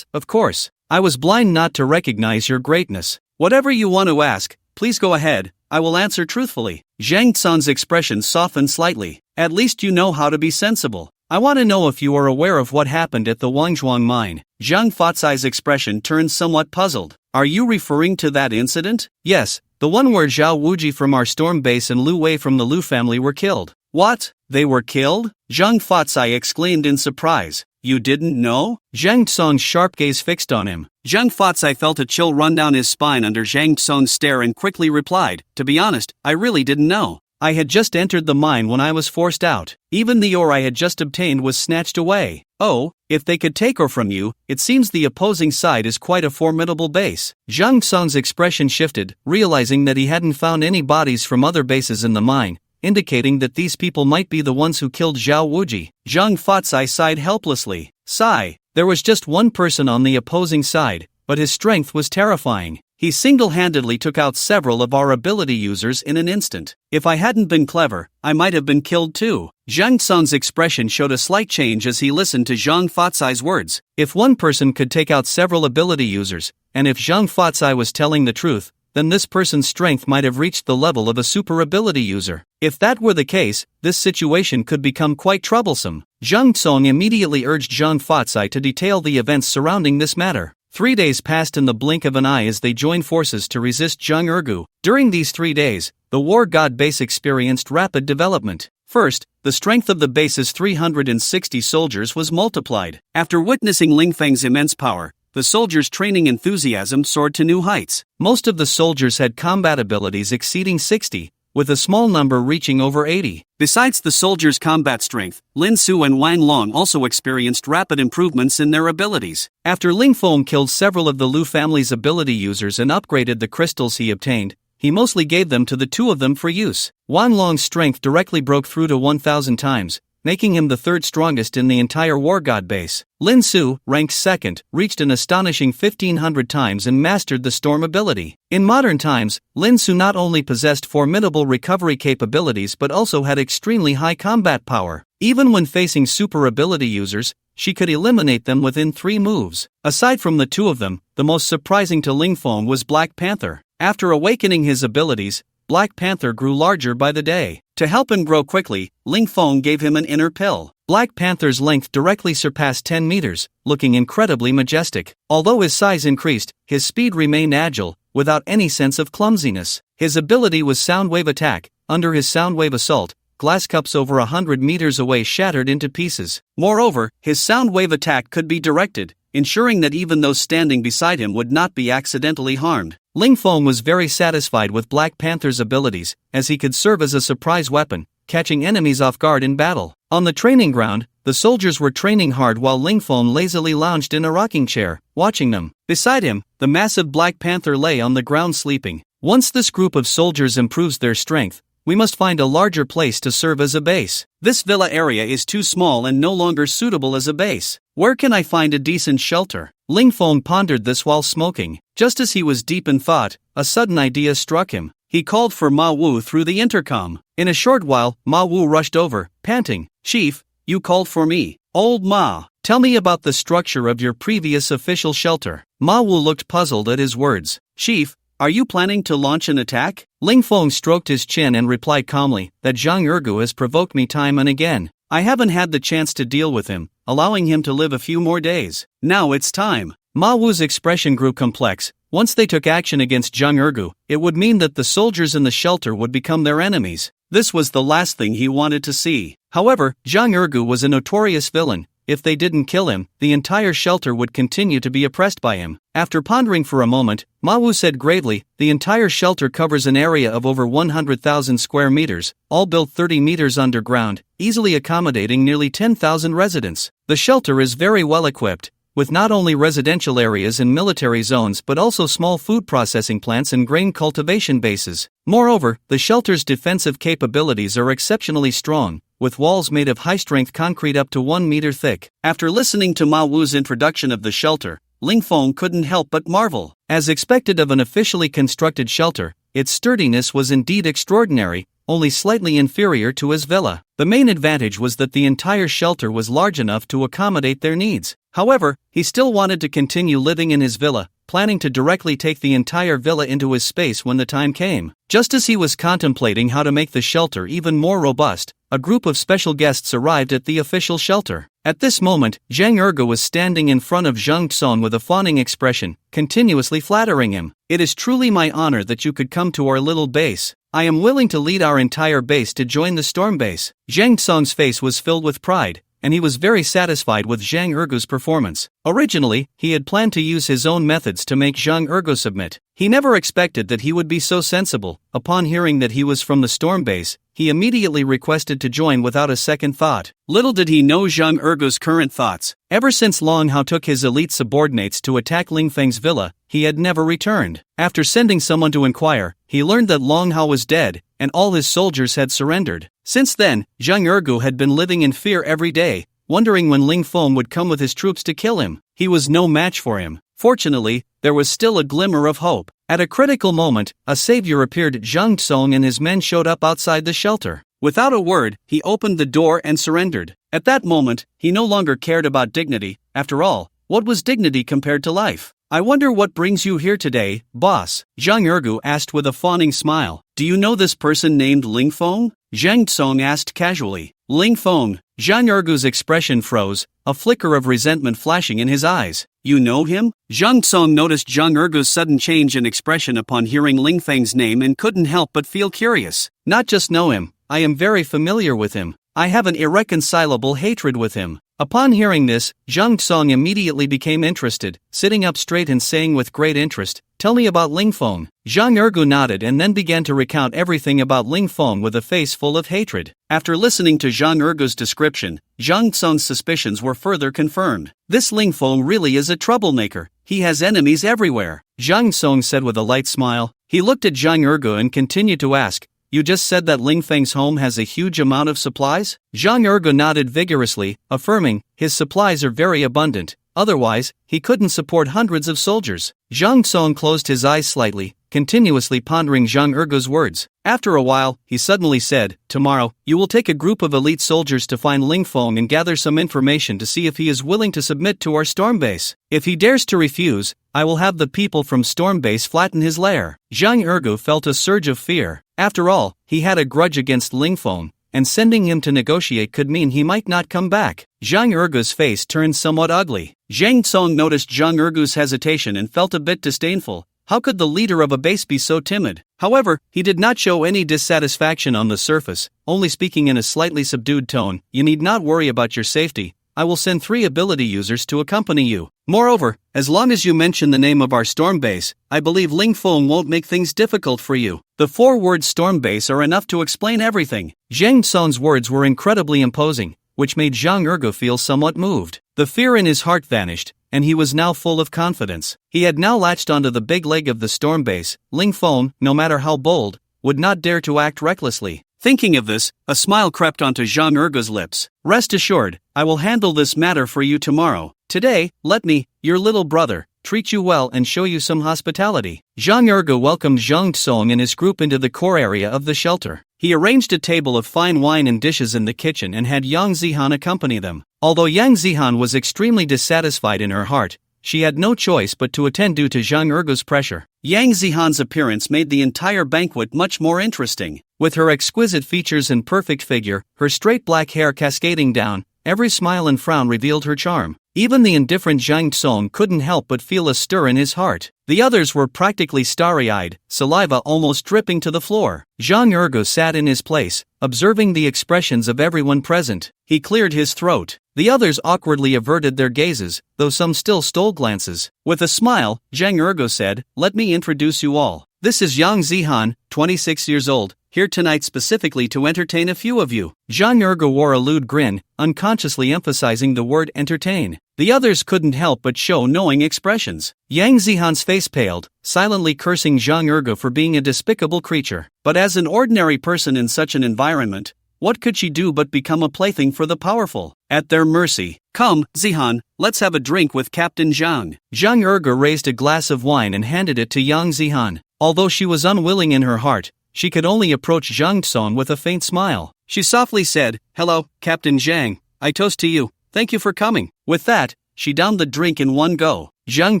Speaker 1: of course. I was blind not to recognize your greatness. Whatever you want to ask, please go ahead, I will answer truthfully. Zhang Tsong's expression softened slightly. At least you know how to be sensible. I want to know if you are aware of what happened at the Wangzhuang mine. Zhang Fatsai's expression turned somewhat puzzled. Are you referring to that incident? Yes, the one where Zhao Wuji from our storm base and Lu Wei from the Lu family were killed. What? They were killed? Zhang Fatsai exclaimed in surprise. You didn't know? Zhang Tsong's sharp gaze fixed on him. Zhang Fatsai felt a chill run down his spine under Zhang Tsong's stare and quickly replied, To be honest, I really didn't know. I had just entered the mine when I was forced out. Even the ore I had just obtained was snatched away. Oh, if they could take ore from you, it seems the opposing side is quite a formidable base. Zhang Song's expression shifted, realizing that he hadn't found any bodies from other bases in the mine, indicating that these people might be the ones who killed Zhao Wuji. Zhang Fatsai sighed helplessly. Sigh. There was just one person on the opposing side, but his strength was terrifying. He single-handedly took out several of our ability users in an instant. If I hadn't been clever, I might have been killed too. Zhang Song's expression showed a slight change as he listened to Zhang Fatsai's words. If one person could take out several ability users, and if Zhang Fatsai was telling the truth, then this person's strength might have reached the level of a super ability user. If that were the case, this situation could become quite troublesome. Zhang Song immediately urged Zhang Fatsai to detail the events surrounding this matter. 3 days passed in the blink of an eye as they joined forces to resist Zhang Ergu. During these 3 days, the War God base experienced rapid development. First, the strength of the base's 360 soldiers was multiplied. After witnessing Ling Feng's immense power, the soldiers' training enthusiasm soared to new heights. Most of the soldiers had combat abilities exceeding 60, with a small number reaching over 80. Besides the soldiers' combat strength, Lin Su and Wang Long also experienced rapid improvements in their abilities. After Ling Feng killed several of the Lu family's ability users and upgraded the crystals he obtained, he mostly gave them to the two of them for use. Wang Long's strength directly broke through to 1,000 times, making him the third strongest in the entire War God base. Lin Su, ranked second, reached an astonishing 1,500 times and mastered the storm ability. In modern times, Lin Su not only possessed formidable recovery capabilities but also had extremely high combat power. Even when facing super ability users, she could eliminate them within 3 moves. Aside from the two of them, the most surprising to Ling Feng was Black Panther. After awakening his abilities, Black Panther grew larger by the day. To help him grow quickly, Ling Feng gave him an inner pill. Black Panther's length directly surpassed 10 meters, looking incredibly majestic. Although his size increased, his speed remained agile, without any sense of clumsiness. His ability was Soundwave Attack. Under his Soundwave Assault, glass cups over 100 meters away shattered into pieces. Moreover, his Soundwave Attack could be directed, ensuring that even those standing beside him would not be accidentally harmed. Ling Feng was very satisfied with Black Panther's abilities, as he could serve as a surprise weapon, catching enemies off guard in battle. On the training ground, the soldiers were training hard while Ling Feng lazily lounged in a rocking chair, watching them. Beside him, the massive Black Panther lay on the ground sleeping. Once this group of soldiers improves their strength, we must find a larger place to serve as a base. This villa area is too small and no longer suitable as a base. Where can I find a decent shelter? Ling Feng pondered this while smoking. Just as he was deep in thought, a sudden idea struck him. He called for Ma Wu through the intercom. In a short while, Ma Wu rushed over, panting. Chief, you called for me. Old Ma, tell me about the structure of your previous official shelter. Ma Wu looked puzzled at his words. Chief, are you planning to launch an attack? Ling Feng stroked his chin and replied calmly that Zhang Ergu has provoked me time and again. I haven't had the chance to deal with him, allowing him to live a few more days. Now it's time. Ma Wu's expression grew complex. Once they took action against Zhang Ergu, it would mean that the soldiers in the shelter would become their enemies. This was the last thing he wanted to see. However, Zhang Ergu was a notorious villain. If they didn't kill him, the entire shelter would continue to be oppressed by him. After pondering for a moment, Ma Wu said gravely, the entire shelter covers an area of over 100,000 square meters, all built 30 meters underground, easily accommodating nearly 10,000 residents. The shelter is very well equipped, with not only residential areas and military zones but also small food processing plants and grain cultivation bases. Moreover, the shelter's defensive capabilities are exceptionally strong, with walls made of high-strength concrete up to 1 meter thick. After listening to Ma Wu's introduction of the shelter, Ling Feng couldn't help but marvel. As expected of an officially constructed shelter, its sturdiness was indeed extraordinary, only slightly inferior to his villa. The main advantage was that the entire shelter was large enough to accommodate their needs. However, he still wanted to continue living in his villa, planning to directly take the entire villa into his space when the time came. Just as he was contemplating how to make the shelter even more robust, a group of special guests arrived at the official shelter. At this moment, Zhang Ergu was standing in front of Zhang Song with a fawning expression, continuously flattering him. It is truly my honor that you could come to our little base. I am willing to lead our entire base to join the storm base. Zhang Song's face was filled with pride, and he was very satisfied with Zhang Ergu's performance. Originally, he had planned to use his own methods to make Zhang Ergu submit. He never expected that he would be so sensible. Upon hearing that he was from the storm base, he immediately requested to join without a second thought. Little did he know Zhang Ergu's current thoughts. Ever since Long Hao took his elite subordinates to attack Ling Feng's villa, he had never returned. After sending someone to inquire, he learned that Long Hao was dead, and all his soldiers had surrendered. Since then, Zhang Ergu had been living in fear every day, wondering when Ling Feng would come with his troops to kill him. He was no match for him. Fortunately, there was still a glimmer of hope. At a critical moment, a savior appeared. Zhang Tsong and his men showed up outside the shelter. Without a word, he opened the door and surrendered. At that moment, he no longer cared about dignity. After all, what was dignity compared to life? I wonder what brings you here today, boss? Zhang Ergu asked with a fawning smile. Do you know this person named Ling Feng? Zhang Tsong asked casually. Ling Feng. Zhang Ergu's expression froze, a flicker of resentment flashing in his eyes. You know him? Zhang Tsong noticed Zhang Ergu's sudden change in expression upon hearing Ling Feng's name and couldn't help but feel curious. Not just know him, I am very familiar with him. I have an irreconcilable hatred with him. Upon hearing this, Zhang Tsong immediately became interested, sitting up straight and saying with great interest, Tell me about Ling Feng. Zhang Ergu nodded and then began to recount everything about Ling Feng with a face full of hatred. After listening to Zhang Ergu's description, Zhang Tsong's suspicions were further confirmed. This Ling Feng really is a troublemaker. He has enemies everywhere. Zhang Tsong said with a light smile. He looked at Zhang Ergu and continued to ask, You just said that Ling Feng's home has a huge amount of supplies? Zhang Ergu nodded vigorously, affirming, His supplies are very abundant. Otherwise, he couldn't support hundreds of soldiers. Zhang Tsong closed his eyes slightly, continuously pondering Zhang Ergu's words. After a while, he suddenly said, Tomorrow, you will take a group of elite soldiers to find Ling Feng and gather some information to see if he is willing to submit to our storm base. If he dares to refuse, I will have the people from storm base flatten his lair. Zhang Ergu felt a surge of fear. After all, he had a grudge against Ling Feng, and sending him to negotiate could mean he might not come back. Zhang Ergu's face turned somewhat ugly. Zhang Tsong noticed Zhang Ergu's hesitation and felt a bit disdainful. How could the leader of a base be so timid? However, he did not show any dissatisfaction on the surface, only speaking in a slightly subdued tone. You need not worry about your safety. I will send 3 ability users to accompany you. Moreover, as long as you mention the name of our storm base, I believe Ling Feng won't make things difficult for you. The 4 words storm base are enough to explain everything. Zhang Tsong's words were incredibly imposing, which made Zhang Ergu feel somewhat moved. The fear in his heart vanished, and he was now full of confidence. He had now latched onto the big leg of the storm base. Ling Feng, no matter how bold, would not dare to act recklessly. Thinking of this, a smile crept onto Zhang Ergu's lips. Rest assured, I will handle this matter for you tomorrow. Today, let me, your little brother, treat you well and show you some hospitality. Zhang Ergu welcomed Zhang Tsong and his group into the core area of the shelter. He arranged a table of fine wine and dishes in the kitchen and had Yang Zihan accompany them. Although Yang Zihan was extremely dissatisfied in her heart, she had no choice but to attend due to Zhang Ergu's pressure. Yang Zihan's appearance made the entire banquet much more interesting. With her exquisite features and perfect figure, her straight black hair cascading down, every smile and frown revealed her charm. Even the indifferent Zhang Tsong couldn't help but feel a stir in his heart. The others were practically starry-eyed, saliva almost dripping to the floor. Zhang Ergu sat in his place, observing the expressions of everyone present. He cleared his throat. The others awkwardly averted their gazes, though some still stole glances. With a smile, Zhang Ergu said, Let me introduce you all. This is Yang Zihan, 26 years old, here tonight specifically to entertain a few of you. Zhang Ergu wore a lewd grin, unconsciously emphasizing the word entertain. The others couldn't help but show knowing expressions. Yang Zihan's face paled, silently cursing Zhang Ergu for being a despicable creature. But as an ordinary person in such an environment, what could she do but become a plaything for the powerful, at their mercy? Come, Zihan, let's have a drink with Captain Zhang. Zhang Ergu raised a glass of wine and handed it to Yang Zihan. Although she was unwilling in her heart, she could only approach Zhang Tsong with a faint smile. She softly said, Hello, Captain Zhang, I toast to you, thank you for coming. With that, she downed the drink in one go. Zhang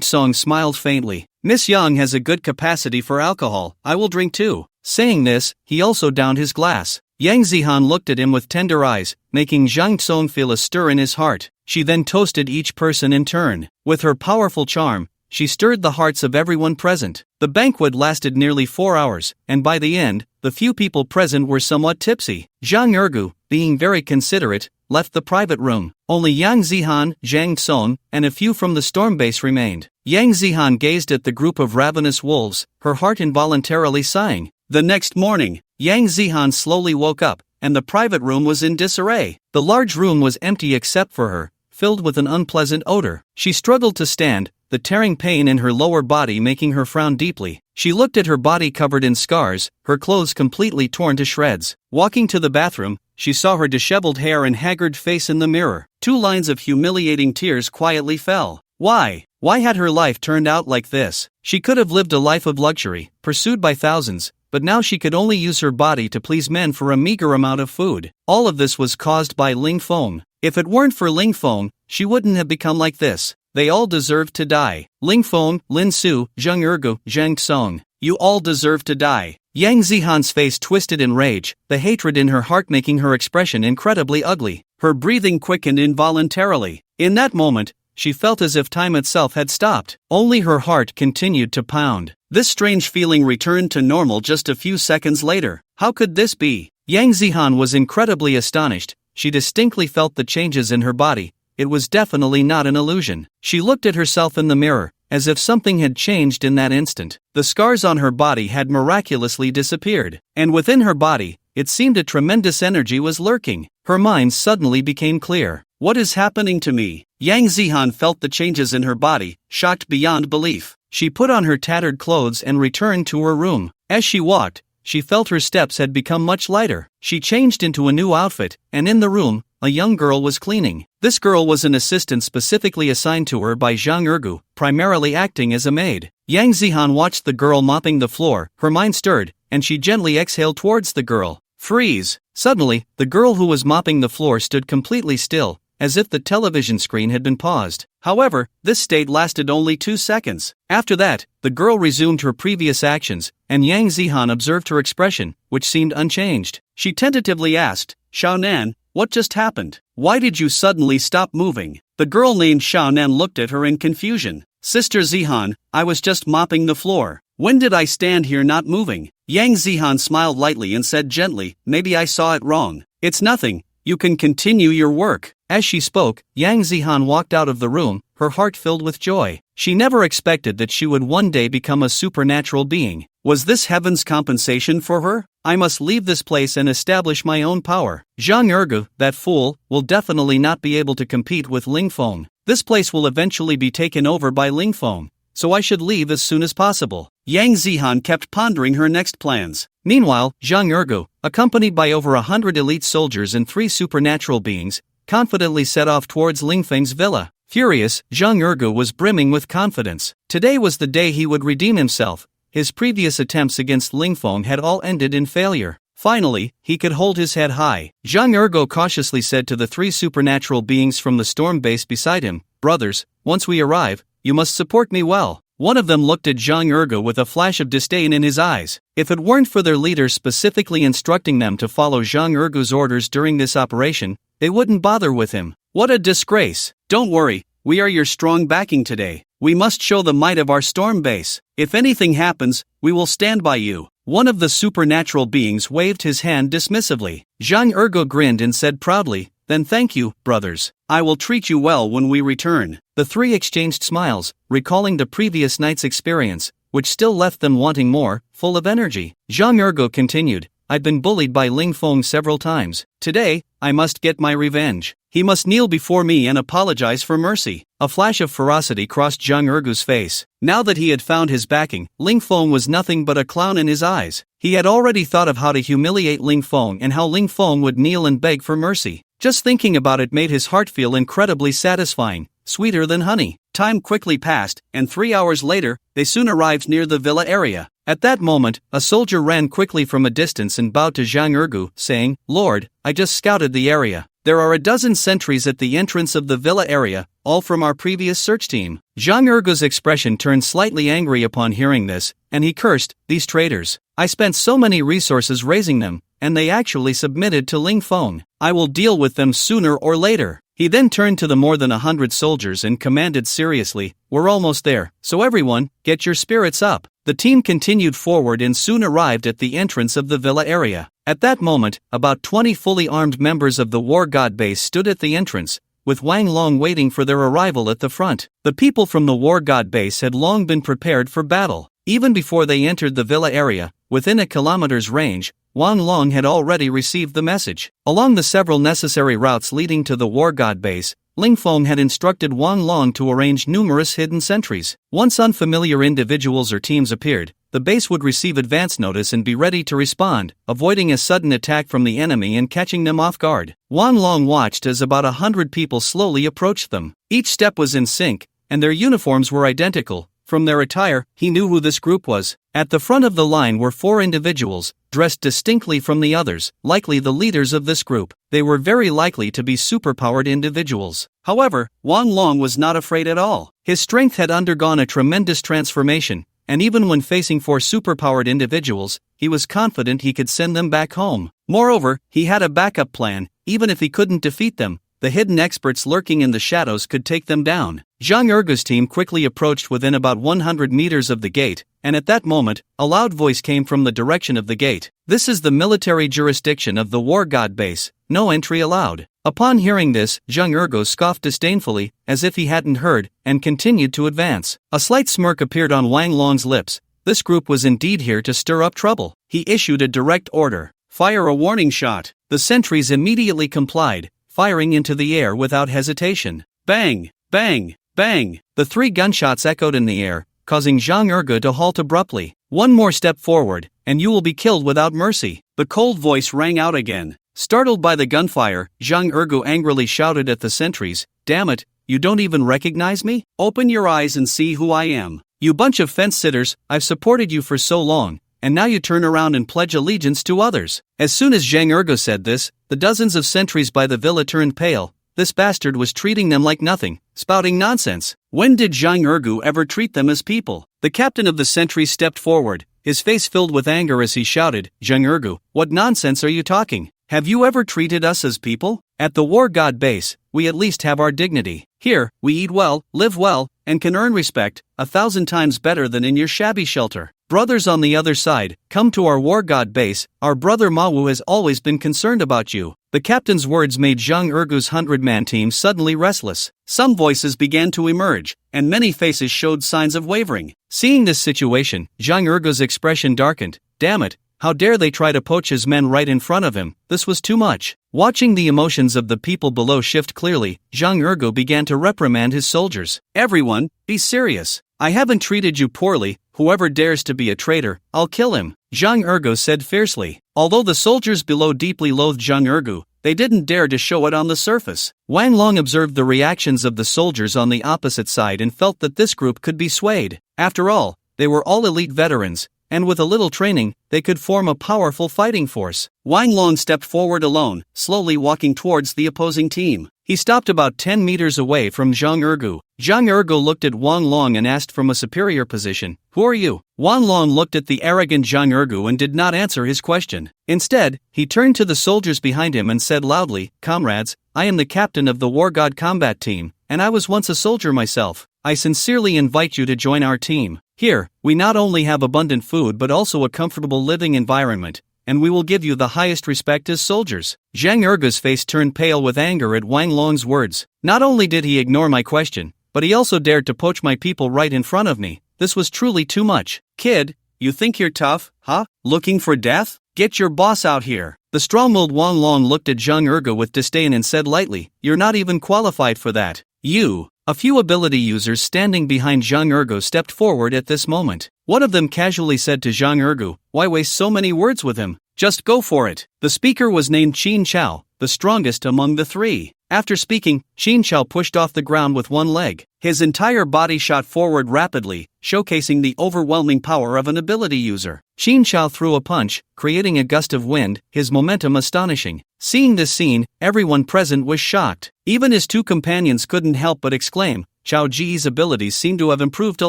Speaker 1: Tsong smiled faintly. Miss Yang has a good capacity for alcohol, I will drink too. Saying this, he also downed his glass. Yang Zihan looked at him with tender eyes, making Zhang Tsong feel a stir in his heart. She then toasted each person in turn. With her powerful charm, she stirred the hearts of everyone present. The banquet lasted nearly 4 hours, and by the end, the few people present were somewhat tipsy. Zhang Ergu, being very considerate, left the private room. Only Yang Zihan, Zhang Xon, and a few from the storm base remained. Yang Zihan gazed at the group of ravenous wolves, her heart involuntarily sighing. The next morning, Yang Zihan slowly woke up, and the private room was in disarray. The large room was empty except for her, filled with an unpleasant odor. She struggled to stand, the tearing pain in her lower body making her frown deeply. She looked at her body covered in scars, her clothes completely torn to shreds. Walking to the bathroom, she saw her disheveled hair and haggard face in the mirror. 2 lines of humiliating tears quietly fell. Why? Why had her life turned out like this? She could have lived a life of luxury, pursued by thousands, but now she could only use her body to please men for a meager amount of food. All of this was caused by Ling Feng. If it weren't for Ling Feng, she wouldn't have become like this. They all deserved to die. Ling Feng, Lin Su, Zheng Ergu, Zhang Xong. You all deserve to die. Yang Zihan's face twisted in rage, the hatred in her heart making her expression incredibly ugly. Her breathing quickened involuntarily. In that moment, she felt as if time itself had stopped. Only her heart continued to pound. This strange feeling returned to normal just a few seconds later. How could this be? Yang Zihan was incredibly astonished. She distinctly felt the changes in her body. It was definitely not an illusion. She looked at herself in the mirror, as if something had changed in that instant. The scars on her body had miraculously disappeared, and within her body, it seemed a tremendous energy was lurking. Her mind suddenly became clear. What is happening to me? Yang Zihan felt the changes in her body, shocked beyond belief. She put on her tattered clothes and returned to her room. As she walked, she felt her steps had become much lighter. She changed into a new outfit, and in the room, a young girl was cleaning. This girl was an assistant specifically assigned to her by Zhang Ergu, primarily acting as a maid. Yang Zihan watched the girl mopping the floor, her mind stirred, and she gently exhaled towards the girl. Freeze! Suddenly, the girl who was mopping the floor stood completely still, as if the television screen had been paused. However, this state lasted only 2 seconds. After that, the girl resumed her previous actions, and Yang Zihan observed her expression, which seemed unchanged. She tentatively asked, Xiaonan, what just happened? Why did you suddenly stop moving? The girl named Xiaonan looked at her in confusion. Sister Zihan, I was just mopping the floor. When did I stand here not moving? Yang Zihan smiled lightly and said gently, maybe I saw it wrong. It's nothing. You can continue your work. As she spoke, Yang Zihan walked out of the room, her heart filled with joy. She never expected that she would one day become a supernatural being. Was this heaven's compensation for her? I must leave this place and establish my own power. Zhang Ergu, that fool, will definitely not be able to compete with Ling Feng. This place will eventually be taken over by Ling Feng, so I should leave as soon as possible. Yang Zihan kept pondering her next plans. Meanwhile, Zhang Ergu, accompanied by over 100 elite soldiers and 3 supernatural beings, confidently set off towards Ling Feng's villa. Furious, Zhang Ergu was brimming with confidence. Today was the day he would redeem himself. His previous attempts against Ling Feng had all ended in failure. Finally, he could hold his head high. Zhang Ergu cautiously said to the 3 supernatural beings from the storm base beside him, Brothers, once we arrive, you must support me well. One of them looked at Zhang Ergu with a flash of disdain in his eyes. If it weren't for their leader specifically instructing them to follow Zhang Ergu's orders during this operation, they wouldn't bother with him. What a disgrace! Don't worry, we are your strong backing today. We must show the might of our storm base. If anything happens, we will stand by you. One of the supernatural beings waved his hand dismissively. Zhang Ergu grinned and said proudly, Then thank you, brothers. I will treat you well when we return. The 3 exchanged smiles, recalling the previous night's experience, which still left them wanting more, full of energy. Zhang Ergu continued, I've been bullied by Ling Feng several times. Today, I must get my revenge. He must kneel before me and apologize for mercy. A flash of ferocity crossed Zhang Ergu's face. Now that he had found his backing, Ling Feng was nothing but a clown in his eyes. He had already thought of how to humiliate Ling Feng and how Ling Feng would kneel and beg for mercy. Just thinking about it made his heart feel incredibly satisfying, sweeter than honey. Time quickly passed, and 3 hours later, they soon arrived near the villa area. At that moment, a soldier ran quickly from a distance and bowed to Zhang Ergu, saying, Lord, I just scouted the area. There are a dozen sentries at the entrance of the villa area, all from our previous search team. Zhang Ergu's expression turned slightly angry upon hearing this, and he cursed, These traitors. I spent so many resources raising them, and they actually submitted to Ling Feng. I will deal with them sooner or later. He then turned to the more than 100 soldiers and commanded seriously, "We're almost there, so everyone, get your spirits up." The team continued forward and soon arrived at the entrance of the villa area. At that moment, about 20 fully armed members of the War God base stood at the entrance, with Wang Long waiting for their arrival at the front. The people from the War God base had long been prepared for battle. Even before they entered the villa area, within a kilometer's range, Wang Long had already received the message. Along the several necessary routes leading to the War God base, Ling Feng had instructed Wang Long to arrange numerous hidden sentries. Once unfamiliar individuals or teams appeared, the base would receive advance notice and be ready to respond, avoiding a sudden attack from the enemy and catching them off guard. Wang Long watched as about 100 people slowly approached them. Each step was in sync, and their uniforms were identical. From their attire, he knew who this group was. At the front of the line were 4 individuals, dressed distinctly from the others, likely the leaders of this group. They were very likely to be superpowered individuals. However, Wang Long was not afraid at all. His strength had undergone a tremendous transformation, and even when facing 4 superpowered individuals, he was confident he could send them back home. Moreover, he had a backup plan. Even if he couldn't defeat them, the hidden experts lurking in the shadows could take them down. Zhang Ergu's team quickly approached within about 100 meters of the gate, and at that moment, a loud voice came from the direction of the gate. "This is the military jurisdiction of the War God base, no entry allowed." Upon hearing this, Zhang Ergu scoffed disdainfully, as if he hadn't heard, and continued to advance. A slight smirk appeared on Wang Long's lips. This group was indeed here to stir up trouble. He issued a direct order: "Fire a warning shot." The sentries immediately complied, firing into the air without hesitation. Bang! Bang! Bang! The 3 gunshots echoed in the air, causing Zhang Ergu to halt abruptly. "One more step forward, and you will be killed without mercy." The cold voice rang out again. Startled by the gunfire, Zhang Ergu angrily shouted at the sentries, "Damn it, you don't even recognize me? Open your eyes and see who I am. You bunch of fence-sitters, I've supported you for so long, and now you turn around and pledge allegiance to others." As soon as Zhang Ergu said this, the dozens of sentries by the villa turned pale. This bastard was treating them like nothing, spouting nonsense. When did Zhang Ergu ever treat them as people? The captain of the sentries stepped forward, his face filled with anger as he shouted, "Zhang Ergu, what nonsense are you talking? Have you ever treated us as people? At the War God base, we at least have our dignity. Here, we eat well, live well, and can earn respect, 1,000 times better than in your shabby shelter. Brothers on the other side, come to our War God base, our brother Manhwa has always been concerned about you." The captain's words made Zhang Ergu's 100-man team suddenly restless. Some voices began to emerge, and many faces showed signs of wavering. Seeing this situation, Zhang Ergu's expression darkened. Damn it, how dare they try to poach his men right in front of him? This was too much. Watching the emotions of the people below shift clearly, Zhang Ergu began to reprimand his soldiers. "Everyone, be serious. I haven't treated you poorly. Whoever dares to be a traitor, I'll kill him," Zhang Ergu said fiercely. Although the soldiers below deeply loathed Zhang Ergu, they didn't dare to show it on the surface. Wang Long observed the reactions of the soldiers on the opposite side and felt that this group could be swayed. After all, they were all elite veterans, and with a little training, they could form a powerful fighting force. Wang Long stepped forward alone, slowly walking towards the opposing team. He stopped about 10 meters away from Zhang Ergu. Zhang Ergu looked at Wang Long and asked from a superior position, "Who are you?" Wang Long looked at the arrogant Zhang Ergu and did not answer his question. Instead, he turned to the soldiers behind him and said loudly, "Comrades, I am the captain of the War God combat team, and I was once a soldier myself. I sincerely invite you to join our team. Here, we not only have abundant food but also a comfortable living environment, and we will give you the highest respect as soldiers." Zhang Ergu's face turned pale with anger at Wang Long's words. Not only did he ignore my question, but he also dared to poach my people right in front of me. This was truly too much. "Kid, you think you're tough, huh? Looking for death? Get your boss out here." The strong-willed Wang Long looked at Zhang Ergu with disdain and said lightly, "You're not even qualified for that. You." A few ability users standing behind Zhang Ergu stepped forward at this moment. One of them casually said to Zhang Ergu, "Why waste so many words with him? Just go for it." The speaker was named Qin Chao, the strongest among the 3. After speaking, Qin Chao pushed off the ground with one leg. His entire body shot forward rapidly, showcasing the overwhelming power of an ability user. Qin Chao threw a punch, creating a gust of wind, his momentum astonishing. Seeing this scene, everyone present was shocked. Even his 2 companions couldn't help but exclaim, Xiao Ji's abilities seem to have improved a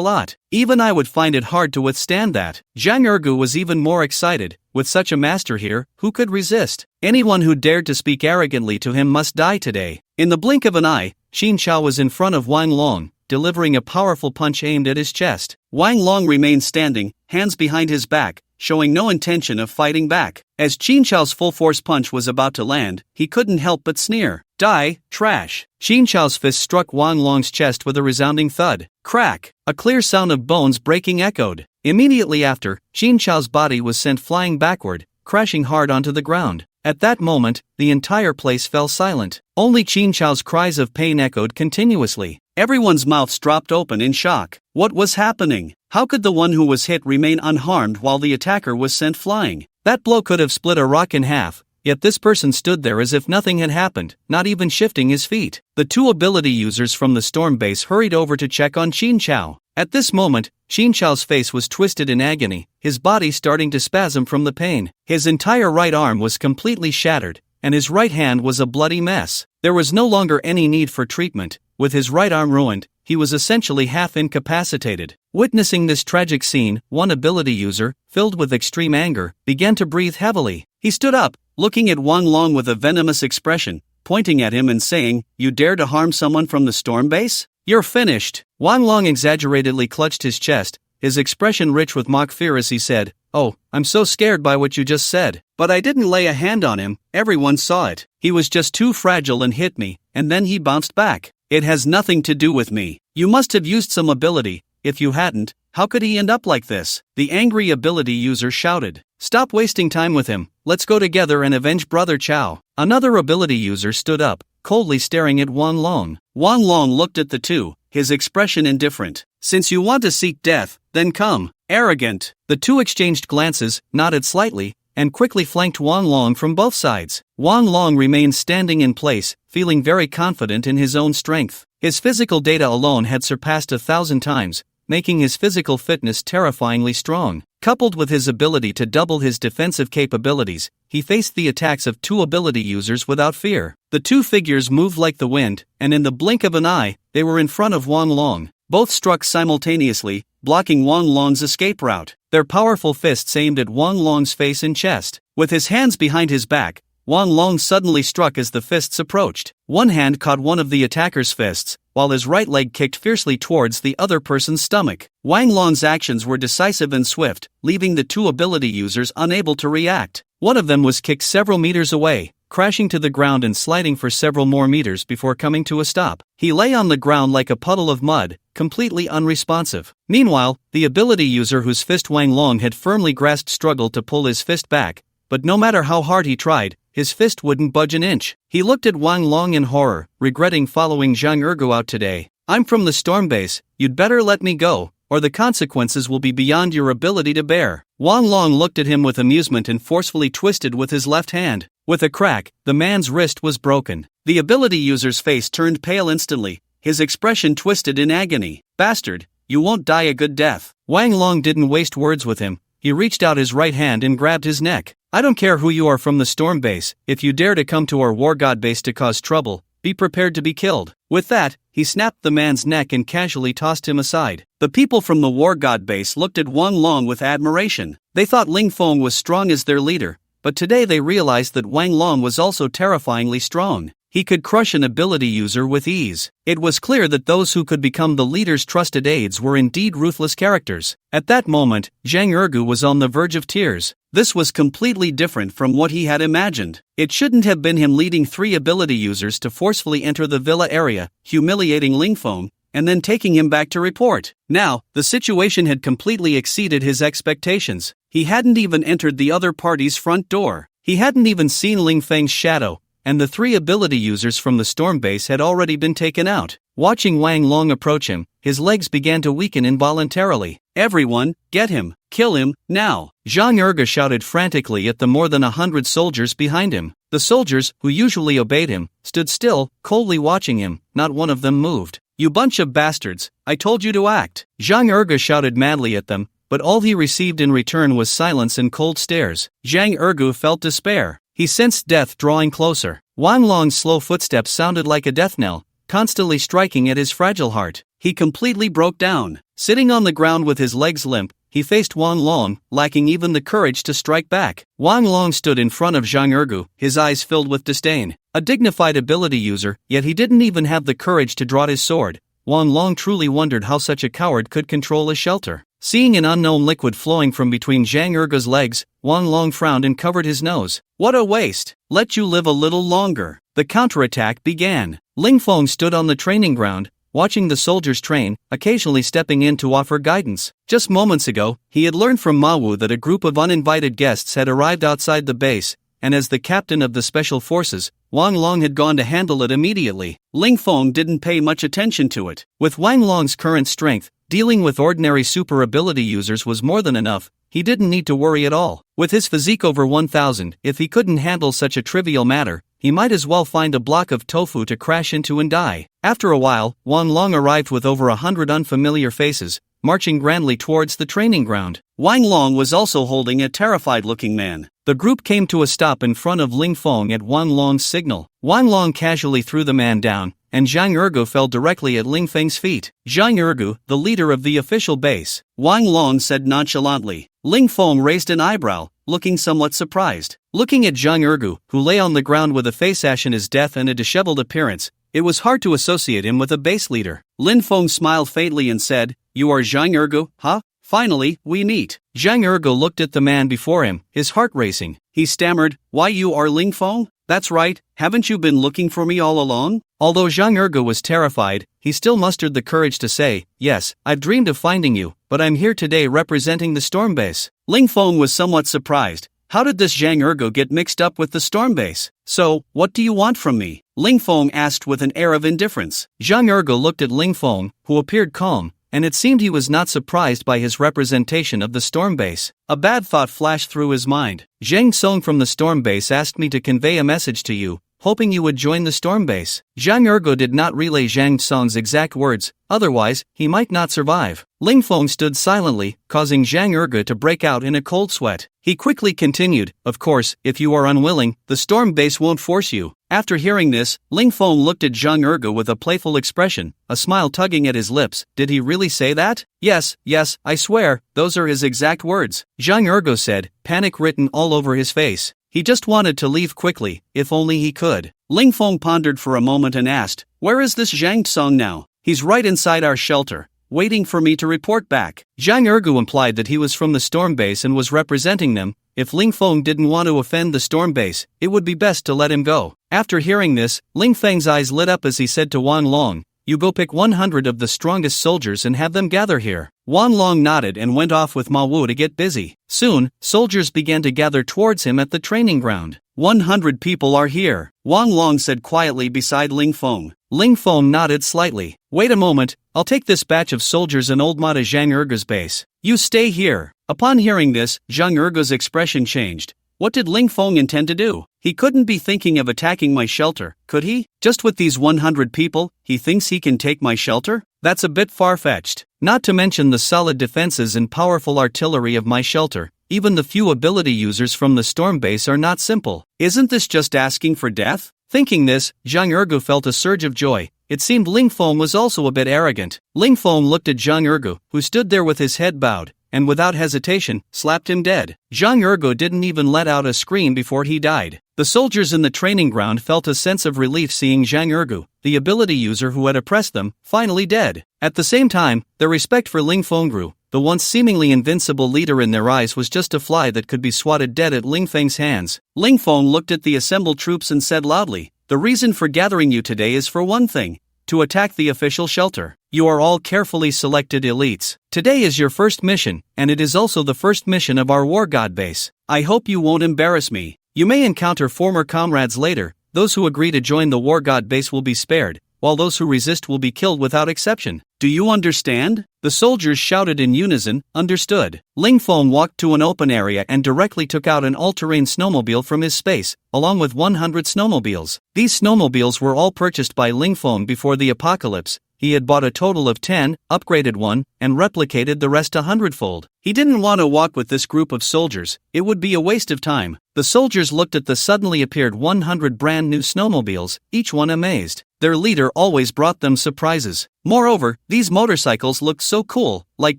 Speaker 1: lot. Even I would find it hard to withstand that. Zhang Ergu was even more excited. With such a master here, who could resist? Anyone who dared to speak arrogantly to him must die today. In the blink of an eye, Xin Chao was in front of Wang Long, delivering a powerful punch aimed at his chest. Wang Long remained standing, hands behind his back, showing no intention of fighting back. As Xin Chao's full-force punch was about to land, he couldn't help but sneer. Die, trash. Xin Chao's fist struck Wang Long's chest with a resounding thud. Crack! A clear sound of bones breaking echoed. Immediately after, Xin Chao's body was sent flying backward, crashing hard onto the ground. At that moment, the entire place fell silent. Only Xin Chao's cries of pain echoed continuously. Everyone's mouths dropped open in shock. What was happening? How could the one who was hit remain unharmed while the attacker was sent flying? That blow could have split a rock in half, yet this person stood there as if nothing had happened, not even shifting his feet. The two ability users from the storm base hurried over to check on Xin Chao. At this moment, Xin Chao's face was twisted in agony, his body starting to spasm from the pain. His entire right arm was completely shattered, and his right hand was a bloody mess. There was no longer any need for treatment. With his right arm ruined, he was essentially half incapacitated. Witnessing this tragic scene, one ability user, filled with extreme anger, began to breathe heavily. He stood up, looking at Wang Long with a venomous expression, pointing at him and saying, "You dare to harm someone from the storm base? You're finished." Wang Long exaggeratedly clutched his chest, his expression rich with mock fear as he said, "Oh, I'm so scared by what you just said. But I didn't lay a hand on him, everyone saw it. He was just too fragile and hit me, and then he bounced back. It has nothing to do with me. You must have used some ability. If you hadn't, how could he end up like this?" The angry ability user shouted. "Stop wasting time with him. Let's go together and avenge Brother Chao." Another ability user stood up, coldly staring at Wang Long. Wang Long looked at the two, his expression indifferent. "Since you want to seek death, then come." Arrogant. The two exchanged glances, nodded slightly, and quickly flanked Wang Long from both sides. Wang Long remained standing in place, feeling very confident in his own strength. His physical data alone had surpassed 1,000 times, making his physical fitness terrifyingly strong. Coupled with his ability to double his defensive capabilities, he faced the attacks of two ability users without fear. The two figures moved like the wind, and in the blink of an eye, they were in front of Wang Long. Both struck simultaneously, blocking Wang Long's escape route. Their powerful fists aimed at Wang Long's face and chest. With his hands behind his back, Wang Long suddenly struck as the fists approached. One hand caught one of the attacker's fists, while his right leg kicked fiercely towards the other person's stomach. Wang Long's actions were decisive and swift, leaving the two ability users unable to react. One of them was kicked several meters away, crashing to the ground and sliding for several more meters before coming to a stop. He lay on the ground like a puddle of mud, completely unresponsive. Meanwhile, the ability user whose fist Wang Long had firmly grasped struggled to pull his fist back, but no matter how hard he tried, his fist wouldn't budge an inch. He looked at Wang Long in horror, regretting following Zhang Ergu out today. "I'm from the storm base, you'd better let me go, or the consequences will be beyond your ability to bear." Wang Long looked at him with amusement and forcefully twisted with his left hand. With a crack, the man's wrist was broken. The ability user's face turned pale instantly, his expression twisted in agony. "Bastard, you won't die a good death." Wang Long didn't waste words with him. He reached out his right hand and grabbed his neck. "I don't care who you are from the storm base, if you dare to come to our war god base to cause trouble, be prepared to be killed." With that, he snapped the man's neck and casually tossed him aside. The people from the war god base looked at Wang Long with admiration. They thought Ling Feng was strong as their leader, but today they realized that Wang Long was also terrifyingly strong. He could crush an ability user with ease. It was clear that those who could become the leader's trusted aides were indeed ruthless characters. At that moment, Zhang Ergu was on the verge of tears. This was completely different from what he had imagined. It shouldn't have been him leading three ability users to forcefully enter the villa area, humiliating Ling Feng, and then taking him back to report. Now, the situation had completely exceeded his expectations. He hadn't even entered the other party's front door. He hadn't even seen Ling Feng's shadow, and the three ability users from the storm base had already been taken out. Watching Wang Long approach him, his legs began to weaken involuntarily. "Everyone, get him, kill him, now!" Zhang Erge shouted frantically at the more than 100 soldiers behind him. The soldiers, who usually obeyed him, stood still, coldly watching him. Not one of them moved. "You bunch of bastards, I told you to act!" Zhang Erge shouted madly at them, but all he received in return was silence and cold stares. Zhang Ergu felt despair. He sensed death drawing closer. Wang Long's slow footsteps sounded like a death knell, constantly striking at his fragile heart. He completely broke down. Sitting on the ground with his legs limp, he faced Wang Long, lacking even the courage to strike back. Wang Long stood in front of Zhang Ergu, his eyes filled with disdain. A dignified ability user, yet he didn't even have the courage to draw his sword. Wang Long truly wondered how such a coward could control a shelter. Seeing an unknown liquid flowing from between Zhang Ergu's legs, Wang Long frowned and covered his nose. What a waste! Let you live a little longer. The counterattack began. Ling Feng stood on the training ground, watching the soldiers train, occasionally stepping in to offer guidance. Just moments ago, he had learned from Ma Wu that a group of uninvited guests had arrived outside the base, and as the captain of the special forces, Wang Long had gone to handle it immediately. Ling Feng didn't pay much attention to it. With Wang Long's current strength, dealing with ordinary super ability users was more than enough. He didn't need to worry at all. With his physique over 1000, if he couldn't handle such a trivial matter, he might as well find a block of tofu to crash into and die. After a while, Wang Long arrived with over 100 unfamiliar faces, marching grandly towards the training ground. Wang Long was also holding a terrified-looking man. The group came to a stop in front of Ling Feng at Wang Long's signal. Wang Long casually threw the man down, and Zhang Ergu fell directly at Ling Feng's feet. Zhang Ergu, the leader of the official base, Wang Long said nonchalantly. Ling Feng raised an eyebrow, looking somewhat surprised. Looking at Zhang Ergu, who lay on the ground with a face ashen as death and a disheveled appearance, it was hard to associate him with a base leader. Lin Feng smiled faintly and said, "You are Zhang Ergu, huh? Finally, we meet." Zhang Ergu looked at the man before him, his heart racing. He stammered, "Why, you are Ling Feng? That's right, haven't you been looking for me all along?" Although Zhang Ergu was terrified, he still mustered the courage to say, "Yes, I've dreamed of finding you, but I'm here today representing the storm base." Ling Feng was somewhat surprised. How did this Zhang Ergu get mixed up with the storm base? "So, what do you want from me?" Ling Feng asked with an air of indifference. Zhang Ergu looked at Ling Feng, who appeared calm, and it seemed he was not surprised by his representation of the storm base. A bad thought flashed through his mind. "Zhang Song from the storm base asked me to convey a message to you, hoping you would join the storm base." Zhang Ergu did not relay Zhang Song's exact words, otherwise, he might not survive. Ling Feng stood silently, causing Zhang Ergu to break out in a cold sweat. He quickly continued, "Of course, if you are unwilling, the storm base won't force you." After hearing this, Ling Feng looked at Zhang Ergu with a playful expression, a smile tugging at his lips. Did he really say that? Yes, I swear, those are his exact words," Zhang Ergu said, panic written all over his face. He just wanted to leave quickly, if only he could. Ling Feng pondered for a moment and asked, "Where is this Zhang Song now?" "He's right inside our shelter, waiting for me to report back." Zhang Ergu implied that he was from the storm base and was representing them. If Ling Feng didn't want to offend the storm base, it would be best to let him go. After hearing this, Ling Feng's eyes lit up as he said to Wang Long, "You go pick 100 of the strongest soldiers and have them gather here." Wang Long nodded and went off with Ma Wu to get busy. Soon, soldiers began to gather towards him at the training ground. 100 people are here," Wang Long said quietly beside Ling Feng. Ling Feng nodded slightly. "Wait a moment, I'll take this batch of soldiers and old Ma to Zhang Ergu's base. You stay here." Upon hearing this, Zhang Ergu's expression changed. What did Ling Feng intend to do? He couldn't be thinking of attacking my shelter, could he? Just with these 100 people, he thinks he can take my shelter? That's a bit far-fetched. Not to mention the solid defenses and powerful artillery of my shelter. Even the few ability users from the storm base are not simple. Isn't this just asking for death? Thinking this, Zhang Ergu felt a surge of joy. It seemed Ling Feng was also a bit arrogant. Ling Feng looked at Zhang Ergu, who stood there with his head bowed, and without hesitation, slapped him dead. Zhang Ergu didn't even let out a scream before he died. The soldiers in the training ground felt a sense of relief seeing Zhang Ergu, the ability user who had oppressed them, finally dead. At the same time, their respect for Ling Feng grew. The once seemingly invincible leader in their eyes was just a fly that could be swatted dead at Ling Feng's hands. Ling Feng looked at the assembled troops and said loudly, "The reason for gathering you today is for one thing, to attack the official shelter. You are all carefully selected elites. Today is your first mission, and it is also the first mission of our war god base. I hope you won't embarrass me. You may encounter former comrades later. Those who agree to join the war god base will be spared, while those who resist will be killed without exception. Do you understand?" The soldiers shouted in unison, "Understood." Ling Feng walked to an open area and directly took out an all-terrain snowmobile from his space, along with 100 snowmobiles. These snowmobiles were all purchased by Ling Feng before the apocalypse. He had bought a total of 10, upgraded one, and replicated the rest 100-fold. He didn't want to walk with this group of soldiers, it would be a waste of time. The soldiers looked at the suddenly appeared 100 brand new snowmobiles, each one amazed. their leader always brought them surprises. Moreover, these motorcycles looked so cool, like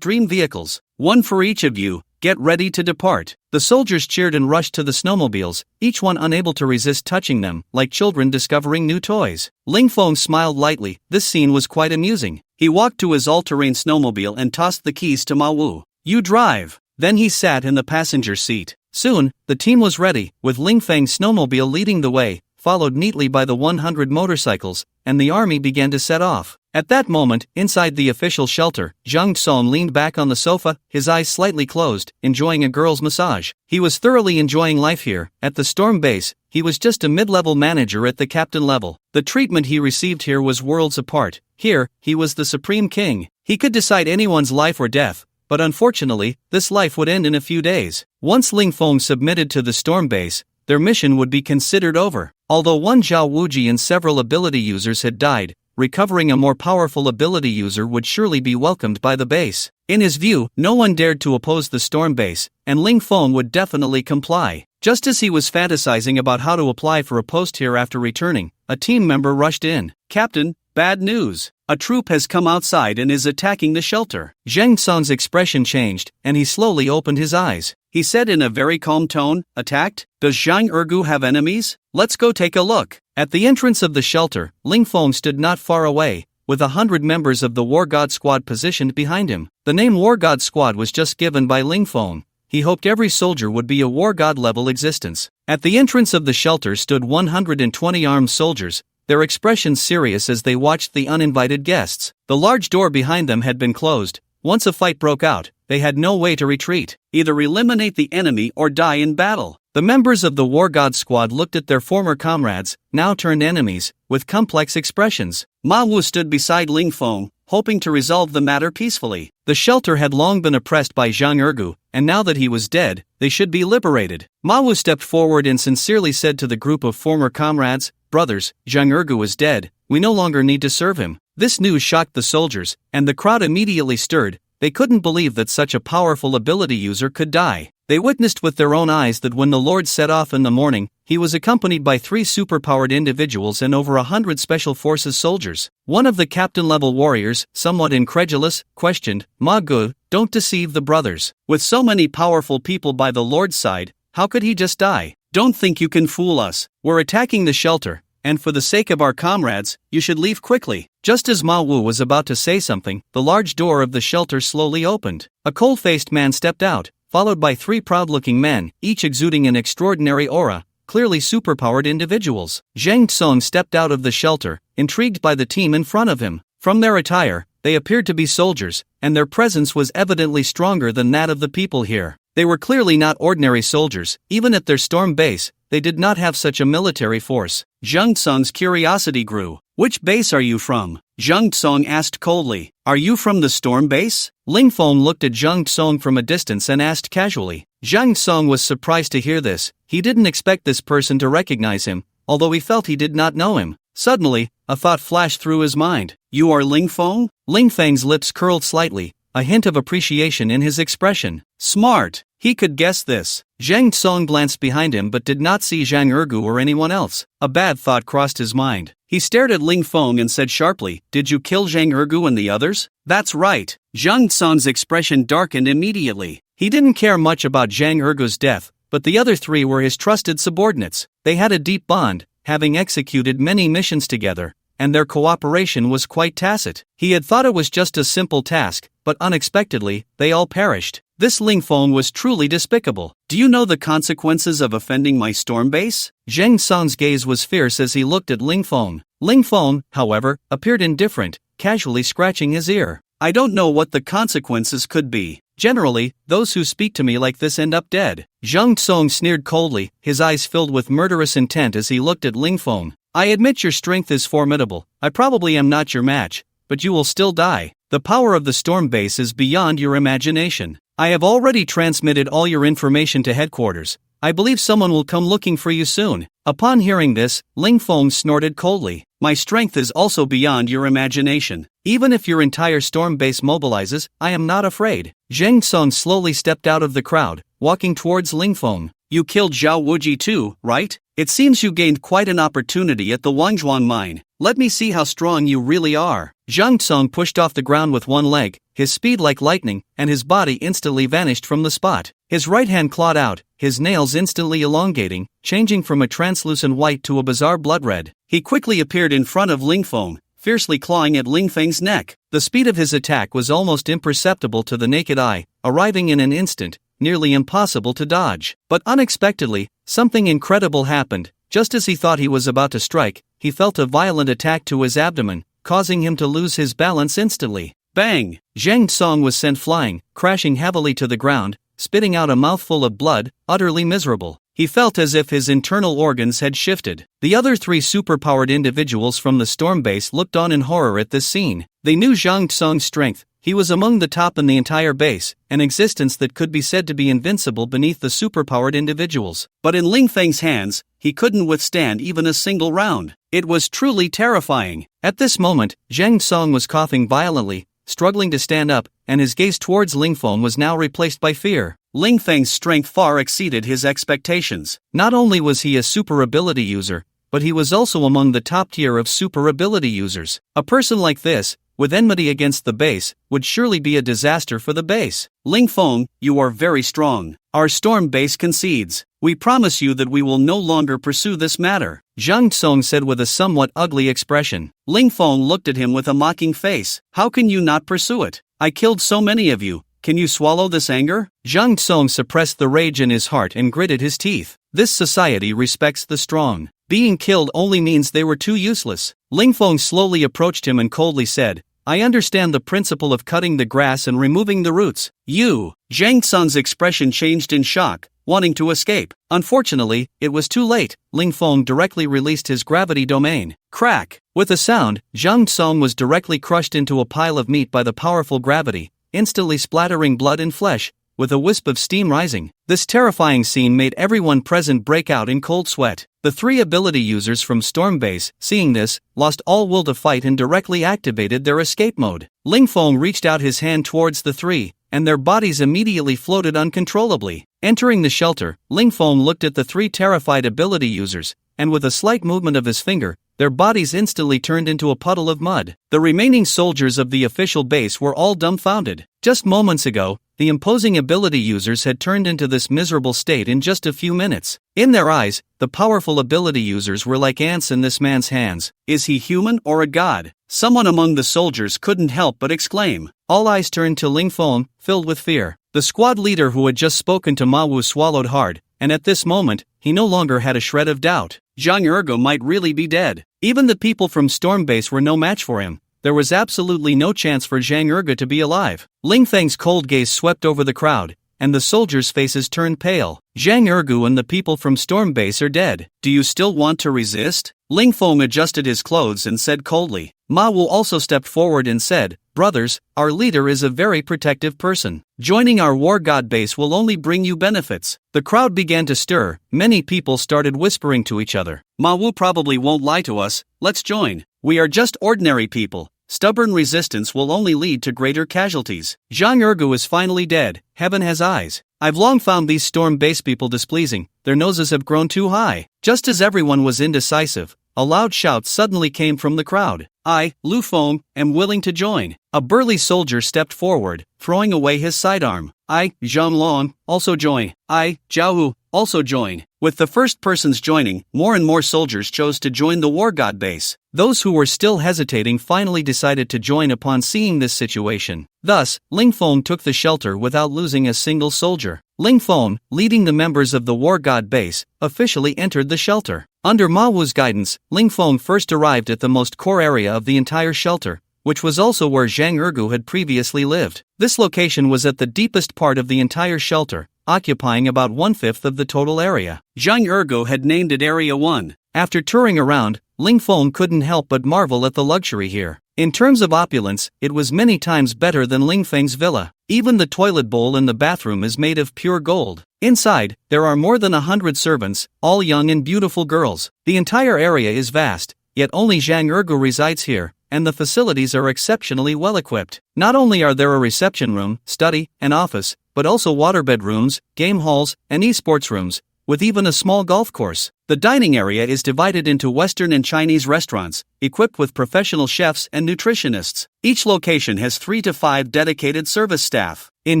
Speaker 1: dream vehicles. One for each of you, get ready to depart. The soldiers cheered and rushed to the snowmobiles, each one unable to resist touching them, like children discovering new toys. Ling Feng smiled lightly. This scene was quite amusing. He walked to his all-terrain snowmobile and tossed the keys to Ma Wu. You drive. Then he sat in the passenger seat. Soon, the team was ready, with Ling Feng's snowmobile leading the way, followed neatly by the 100 motorcycles, and the army began to set off. At that moment, inside the official shelter, Zhang Song leaned back on the sofa, his eyes slightly closed, enjoying a girl's massage. He was thoroughly enjoying life here. At the storm base, he was just a mid-level manager at the captain level. The treatment he received here was worlds apart. Here, he was the supreme king. He could decide anyone's life or death. But unfortunately, this life would end in a few days. Once Ling Feng submitted to the storm base, their mission would be considered over. Although one Zhao Wuji and several ability users had died, recovering a more powerful ability user would surely be welcomed by the base. In his view, no one dared to oppose the storm base, and Ling Feng would definitely comply. Just as he was fantasizing about how to apply for a post here after returning, a team member rushed in. Captain, bad news. A troop has come outside and is attacking the shelter. Zhang Song's expression changed, and he slowly opened his eyes. He said in a very calm tone, attacked? Does Zhang Ergu have enemies? Let's go take a look. At the entrance of the shelter, Ling Feng stood not far away, with 100 members of the War God Squad positioned behind him. The name War God Squad was just given by Ling Feng. He hoped every soldier would be a War God level existence. At the entrance of the shelter stood 120 armed soldiers, their expressions serious as they watched the uninvited guests. The large door behind them had been closed. Once a fight broke out, they had no way to retreat. Either eliminate the enemy or die in battle. The members of the War God Squad looked at their former comrades, now turned enemies, with complex expressions. Ma Wu stood beside Ling Feng, hoping to resolve the matter peacefully. The shelter had long been oppressed by Zhang Ergu, and now that he was dead, they should be liberated. Ma Wu stepped forward and sincerely said to the group of former comrades, brothers, Zhang Ergu is dead, we no longer need to serve him. This news shocked the soldiers, and the crowd immediately stirred. They couldn't believe that such a powerful ability user could die. They witnessed with their own eyes that when the Lord set off in the morning, he was accompanied by 3 superpowered individuals and over 100 special forces soldiers. One of the captain-level warriors, somewhat incredulous, questioned, Ma Gu, don't deceive the brothers. With so many powerful people by the Lord's side, how could he just die? Don't think you can fool us. We're attacking the shelter, and for the sake of our comrades, you should leave quickly. Just as Ma Wu was about to say something, the large door of the shelter slowly opened. A cold-faced man stepped out, followed by 3 proud-looking men, each exuding an extraordinary aura, clearly superpowered individuals. Zhang Song stepped out of the shelter, intrigued by the team in front of him. From their attire, they appeared to be soldiers, and their presence was evidently stronger than that of the people here. They were clearly not ordinary soldiers. Even at their storm base, they did not have such a military force. Zhang Song's curiosity grew. Which base are you from? Zhang Song asked coldly. Are you from the storm base? Ling Feng looked at Zhang Song from a distance and asked casually. Zhang Song was surprised to hear this. He didn't expect this person to recognize him, although he felt he did not know him. Suddenly, a thought flashed through his mind. You are Ling Feng? Ling Feng's lips curled slightly, a hint of appreciation in his expression. Smart. He could guess this. Zhang Song glanced behind him but did not see Zhang Ergu or anyone else. A bad thought crossed his mind. He stared at Ling Feng and said sharply, did you kill Zhang Ergu and the others? That's right. Zhang Song's expression darkened immediately. He didn't care much about Zhang Ergu's death, but the other 3 were his trusted subordinates. They had a deep bond, having executed many missions together, and their cooperation was quite tacit. He had thought it was just a simple task, but unexpectedly, they all perished. This Ling Feng was truly despicable. Do you know the consequences of offending my storm base? Zhang Song's gaze was fierce as he looked at Ling Feng. Ling Feng, however, appeared indifferent, casually scratching his ear. I don't know what the consequences could be. Generally, those who speak to me like this end up dead. Zhang Song sneered coldly, his eyes filled with murderous intent as he looked at Ling Feng. I admit your strength is formidable. I probably am not your match, but you will still die. The power of the storm base is beyond your imagination. I have already transmitted all your information to headquarters. I believe someone will come looking for you soon. Upon hearing this, Ling Feng snorted coldly. My strength is also beyond your imagination. Even if your entire storm base mobilizes, I am not afraid. Zhang Song slowly stepped out of the crowd, walking towards Ling Feng. You killed Zhao Wuji too, right? It seems you gained quite an opportunity at the Wangzhuang mine. Let me see how strong you really are. Zhang Tsong pushed off the ground with one leg, his speed like lightning, and his body instantly vanished from the spot. His right hand clawed out, his nails instantly elongating, changing from a translucent white to a bizarre blood red. He quickly appeared in front of Ling Feng, fiercely clawing at Ling Feng's neck. The speed of his attack was almost imperceptible to the naked eye, arriving in an instant, nearly impossible to dodge. But unexpectedly, something incredible happened. Just as he thought he was about to strike, he felt a violent attack to his abdomen, causing him to lose his balance instantly. Bang! Zhang Tsong was sent flying, crashing heavily to the ground, spitting out a mouthful of blood, utterly miserable. He felt as if his internal organs had shifted. The other three superpowered individuals from the storm base looked on in horror at this scene. They knew Zhang Tsong's strength. He was among the top in the entire base, an existence that could be said to be invincible beneath the superpowered individuals. But in Ling Feng's hands, he couldn't withstand even a single round. It was truly terrifying. At this moment, Zhang Tsong was coughing violently, struggling to stand up, and his gaze towards Ling Feng was now replaced by fear. Ling Feng's strength far exceeded his expectations. Not only was he a super ability user, but he was also among the top tier of super ability users. A person like this, with enmity against the base, would surely be a disaster for the base. Ling Feng, you are very strong. Our storm base concedes. We promise you that we will no longer pursue this matter, Zhang Tsong said with a somewhat ugly expression. Ling Feng looked at him with a mocking face. How can you not pursue it? I killed so many of you. Can you swallow this anger? Zhang Tsong suppressed the rage in his heart and gritted his teeth. This society respects the strong. Being killed only means they were too useless. Ling Feng slowly approached him and coldly said, I understand the principle of cutting the grass and removing the roots. You! Zhang Tsong's expression changed in shock, wanting to escape. Unfortunately, it was too late. Ling Feng directly released his gravity domain. Crack! With a sound, Zhang Tsong was directly crushed into a pile of meat by the powerful gravity, instantly splattering blood and flesh, with a wisp of steam rising. This terrifying scene made everyone present break out in cold sweat. The three ability users from Storm Base, seeing this, lost all will to fight and directly activated their escape mode. Ling Feng reached out his hand towards the three, and their bodies immediately floated uncontrollably. Entering the shelter, Ling Feng looked at the three terrified ability users, and with a slight movement of his finger, their bodies instantly turned into a puddle of mud. The remaining soldiers of the official base were all dumbfounded. Just moments ago, the imposing ability users had turned into this miserable state in just a few minutes. In their eyes, the powerful ability users were like ants in this man's hands. Is he human or a god? Someone among the soldiers couldn't help but exclaim. All eyes turned to Ling Feng, filled with fear. The squad leader who had just spoken to Ma Wu swallowed hard, and at this moment, he no longer had a shred of doubt. Zhang Ergo might really be dead. Even the people from Storm Base were no match for him. There was absolutely no chance for Zhang Ergo to be alive. Ling Feng's cold gaze swept over the crowd, and the soldiers' faces turned pale. Zhang Ergo and the people from Storm Base are dead. Do you still want to resist? Ling Feng adjusted his clothes and said coldly. Ma Wu also stepped forward and said, Brothers, our leader is a very protective person. Joining our war god base will only bring you benefits. The crowd began to stir. Many people started whispering to each other. Ma Wu probably won't lie to us. Let's join. We are just ordinary people. Stubborn resistance will only lead to greater casualties. Zhang Ergo is finally dead. Heaven has eyes. I've long found these Storm Base people displeasing. Their noses have grown too high. Just as everyone was indecisive, a loud shout suddenly came from the crowd. I, Lu Feng, am willing to join. A burly soldier stepped forward, throwing away his sidearm. I, Zhang Long, also join. I, Zhao Hu, also join. With the first persons joining, more and more soldiers chose to join the war god base. Those who were still hesitating finally decided to join upon seeing this situation. Thus, Ling Feng took the shelter without losing a single soldier. Ling Feng, leading the members of the war god base, officially entered the shelter. Under Ma Wu's guidance, Ling Feng first arrived at the most core area of the entire shelter, which was also where Zhang Ergu had previously lived. This location was at the deepest part of the entire shelter, occupying about 1/5 of the total area. Zhang Ergu had named it Area 1. After touring around, Ling Feng couldn't help but marvel at the luxury here. In terms of opulence, it was many times better than Ling Feng's villa. Even the toilet bowl in the bathroom is made of pure gold. Inside, there are more than 100 servants, all young and beautiful girls. The entire area is vast, yet only Zhang Ergu resides here, and the facilities are exceptionally well equipped. Not only are there a reception room, study, and office, but also waterbed rooms, game halls, and esports rooms, with even a small golf course. The dining area is divided into Western and Chinese restaurants, equipped with professional chefs and nutritionists. Each location has 3 to 5 dedicated service staff. In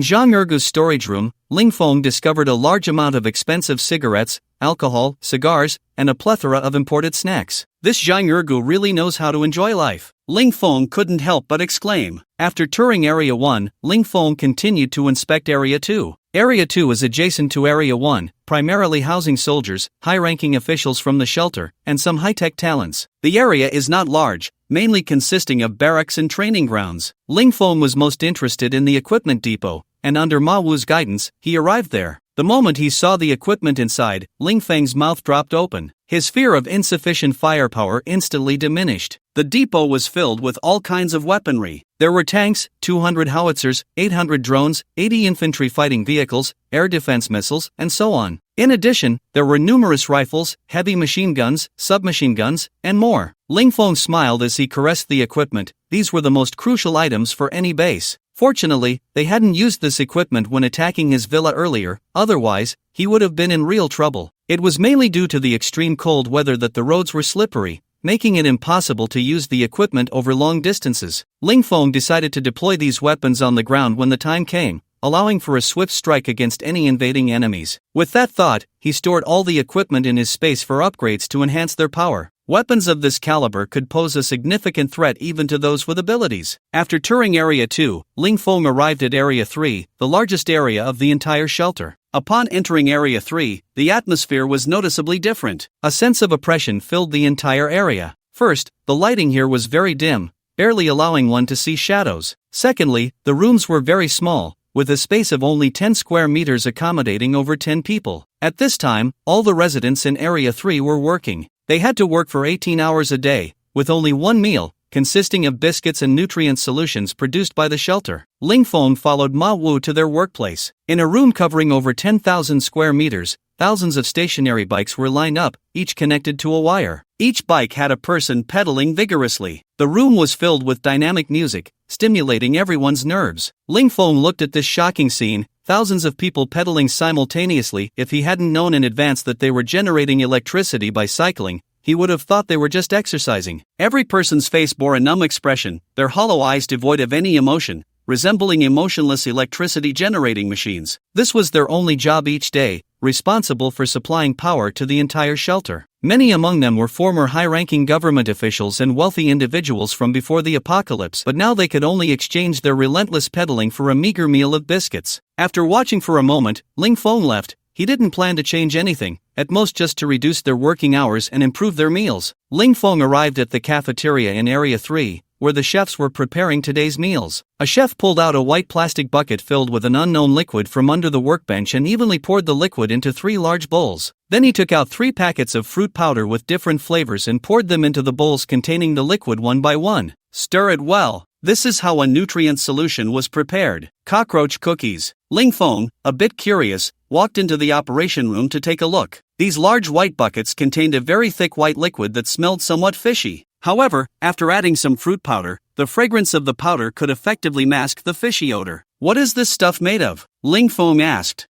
Speaker 1: Zhang Ergu's storage room, Ling Feng discovered a large amount of expensive cigarettes, alcohol, cigars, and a plethora of imported snacks. This Zhang Ergu really knows how to enjoy life. Ling Feng couldn't help but exclaim. After touring Area 1, Ling Feng continued to inspect Area 2. Area 2 is adjacent to Area 1, primarily housing soldiers, high-ranking officials from the shelter, and some high-tech talents. The area is not large, mainly consisting of barracks and training grounds. Ling Feng was most interested in the equipment depot, and under Ma Wu's guidance, he arrived there. The moment he saw the equipment inside, Ling Feng's mouth dropped open. His fear of insufficient firepower instantly diminished. The depot was filled with all kinds of weaponry. There were tanks, 200 howitzers, 800 drones, 80 infantry fighting vehicles, air defense missiles, and so on. In addition, there were numerous rifles, heavy machine guns, submachine guns, and more. Ling Feng smiled as he caressed the equipment. These were the most crucial items for any base. Fortunately, they hadn't used this equipment when attacking his villa earlier, otherwise, he would have been in real trouble. It was mainly due to the extreme cold weather that the roads were slippery, making it impossible to use the equipment over long distances. Ling Feng decided to deploy these weapons on the ground when the time came, allowing for a swift strike against any invading enemies. With that thought, he stored all the equipment in his space for upgrades to enhance their power. Weapons of this caliber could pose a significant threat even to those with abilities. After touring Area 2, Ling Feng arrived at Area 3, the largest area of the entire shelter. Upon entering Area 3, the atmosphere was noticeably different. A sense of oppression filled the entire area. First, the lighting here was very dim, barely allowing one to see shadows. Secondly, the rooms were very small, with a space of only 10 square meters accommodating over 10 people. At this time, all the residents in Area 3 were working. They had to work for 18 hours a day, with only one meal, consisting of biscuits and nutrient solutions produced by the shelter. Ling Feng followed Ma Wu to their workplace. In a room covering over 10,000 square meters, thousands of stationary bikes were lined up, each connected to a wire. Each bike had a person pedaling vigorously. The room was filled with dynamic music, stimulating everyone's nerves. Ling Feng looked at this shocking scene, thousands of people pedaling simultaneously. If he hadn't known in advance that they were generating electricity by cycling, he would have thought they were just exercising. Every person's face bore a numb expression, their hollow eyes devoid of any emotion, resembling emotionless electricity-generating machines. This was their only job each day, responsible for supplying power to the entire shelter. Many among them were former high-ranking government officials and wealthy individuals from before the apocalypse, but now they could only exchange their relentless peddling for a meager meal of biscuits. After watching for a moment, Ling Feng left. He didn't plan to change anything, at most just to reduce their working hours and improve their meals. Ling Feng arrived at the cafeteria in Area 3, where the chefs were preparing today's meals. A chef pulled out a white plastic bucket filled with an unknown liquid from under the workbench and evenly poured the liquid into 3 large bowls. Then he took out 3 packets of fruit powder with different flavors and poured them into the bowls containing the liquid one by one. Stir it well. This is how a nutrient solution was prepared. Cockroach cookies. Ling Feng, a bit curious, walked into the operation room to take a look. These large white buckets contained a very thick white liquid that smelled somewhat fishy. However, after adding some fruit powder, the fragrance of the powder could effectively mask the fishy odor. What is this stuff made of? Ling Feng asked.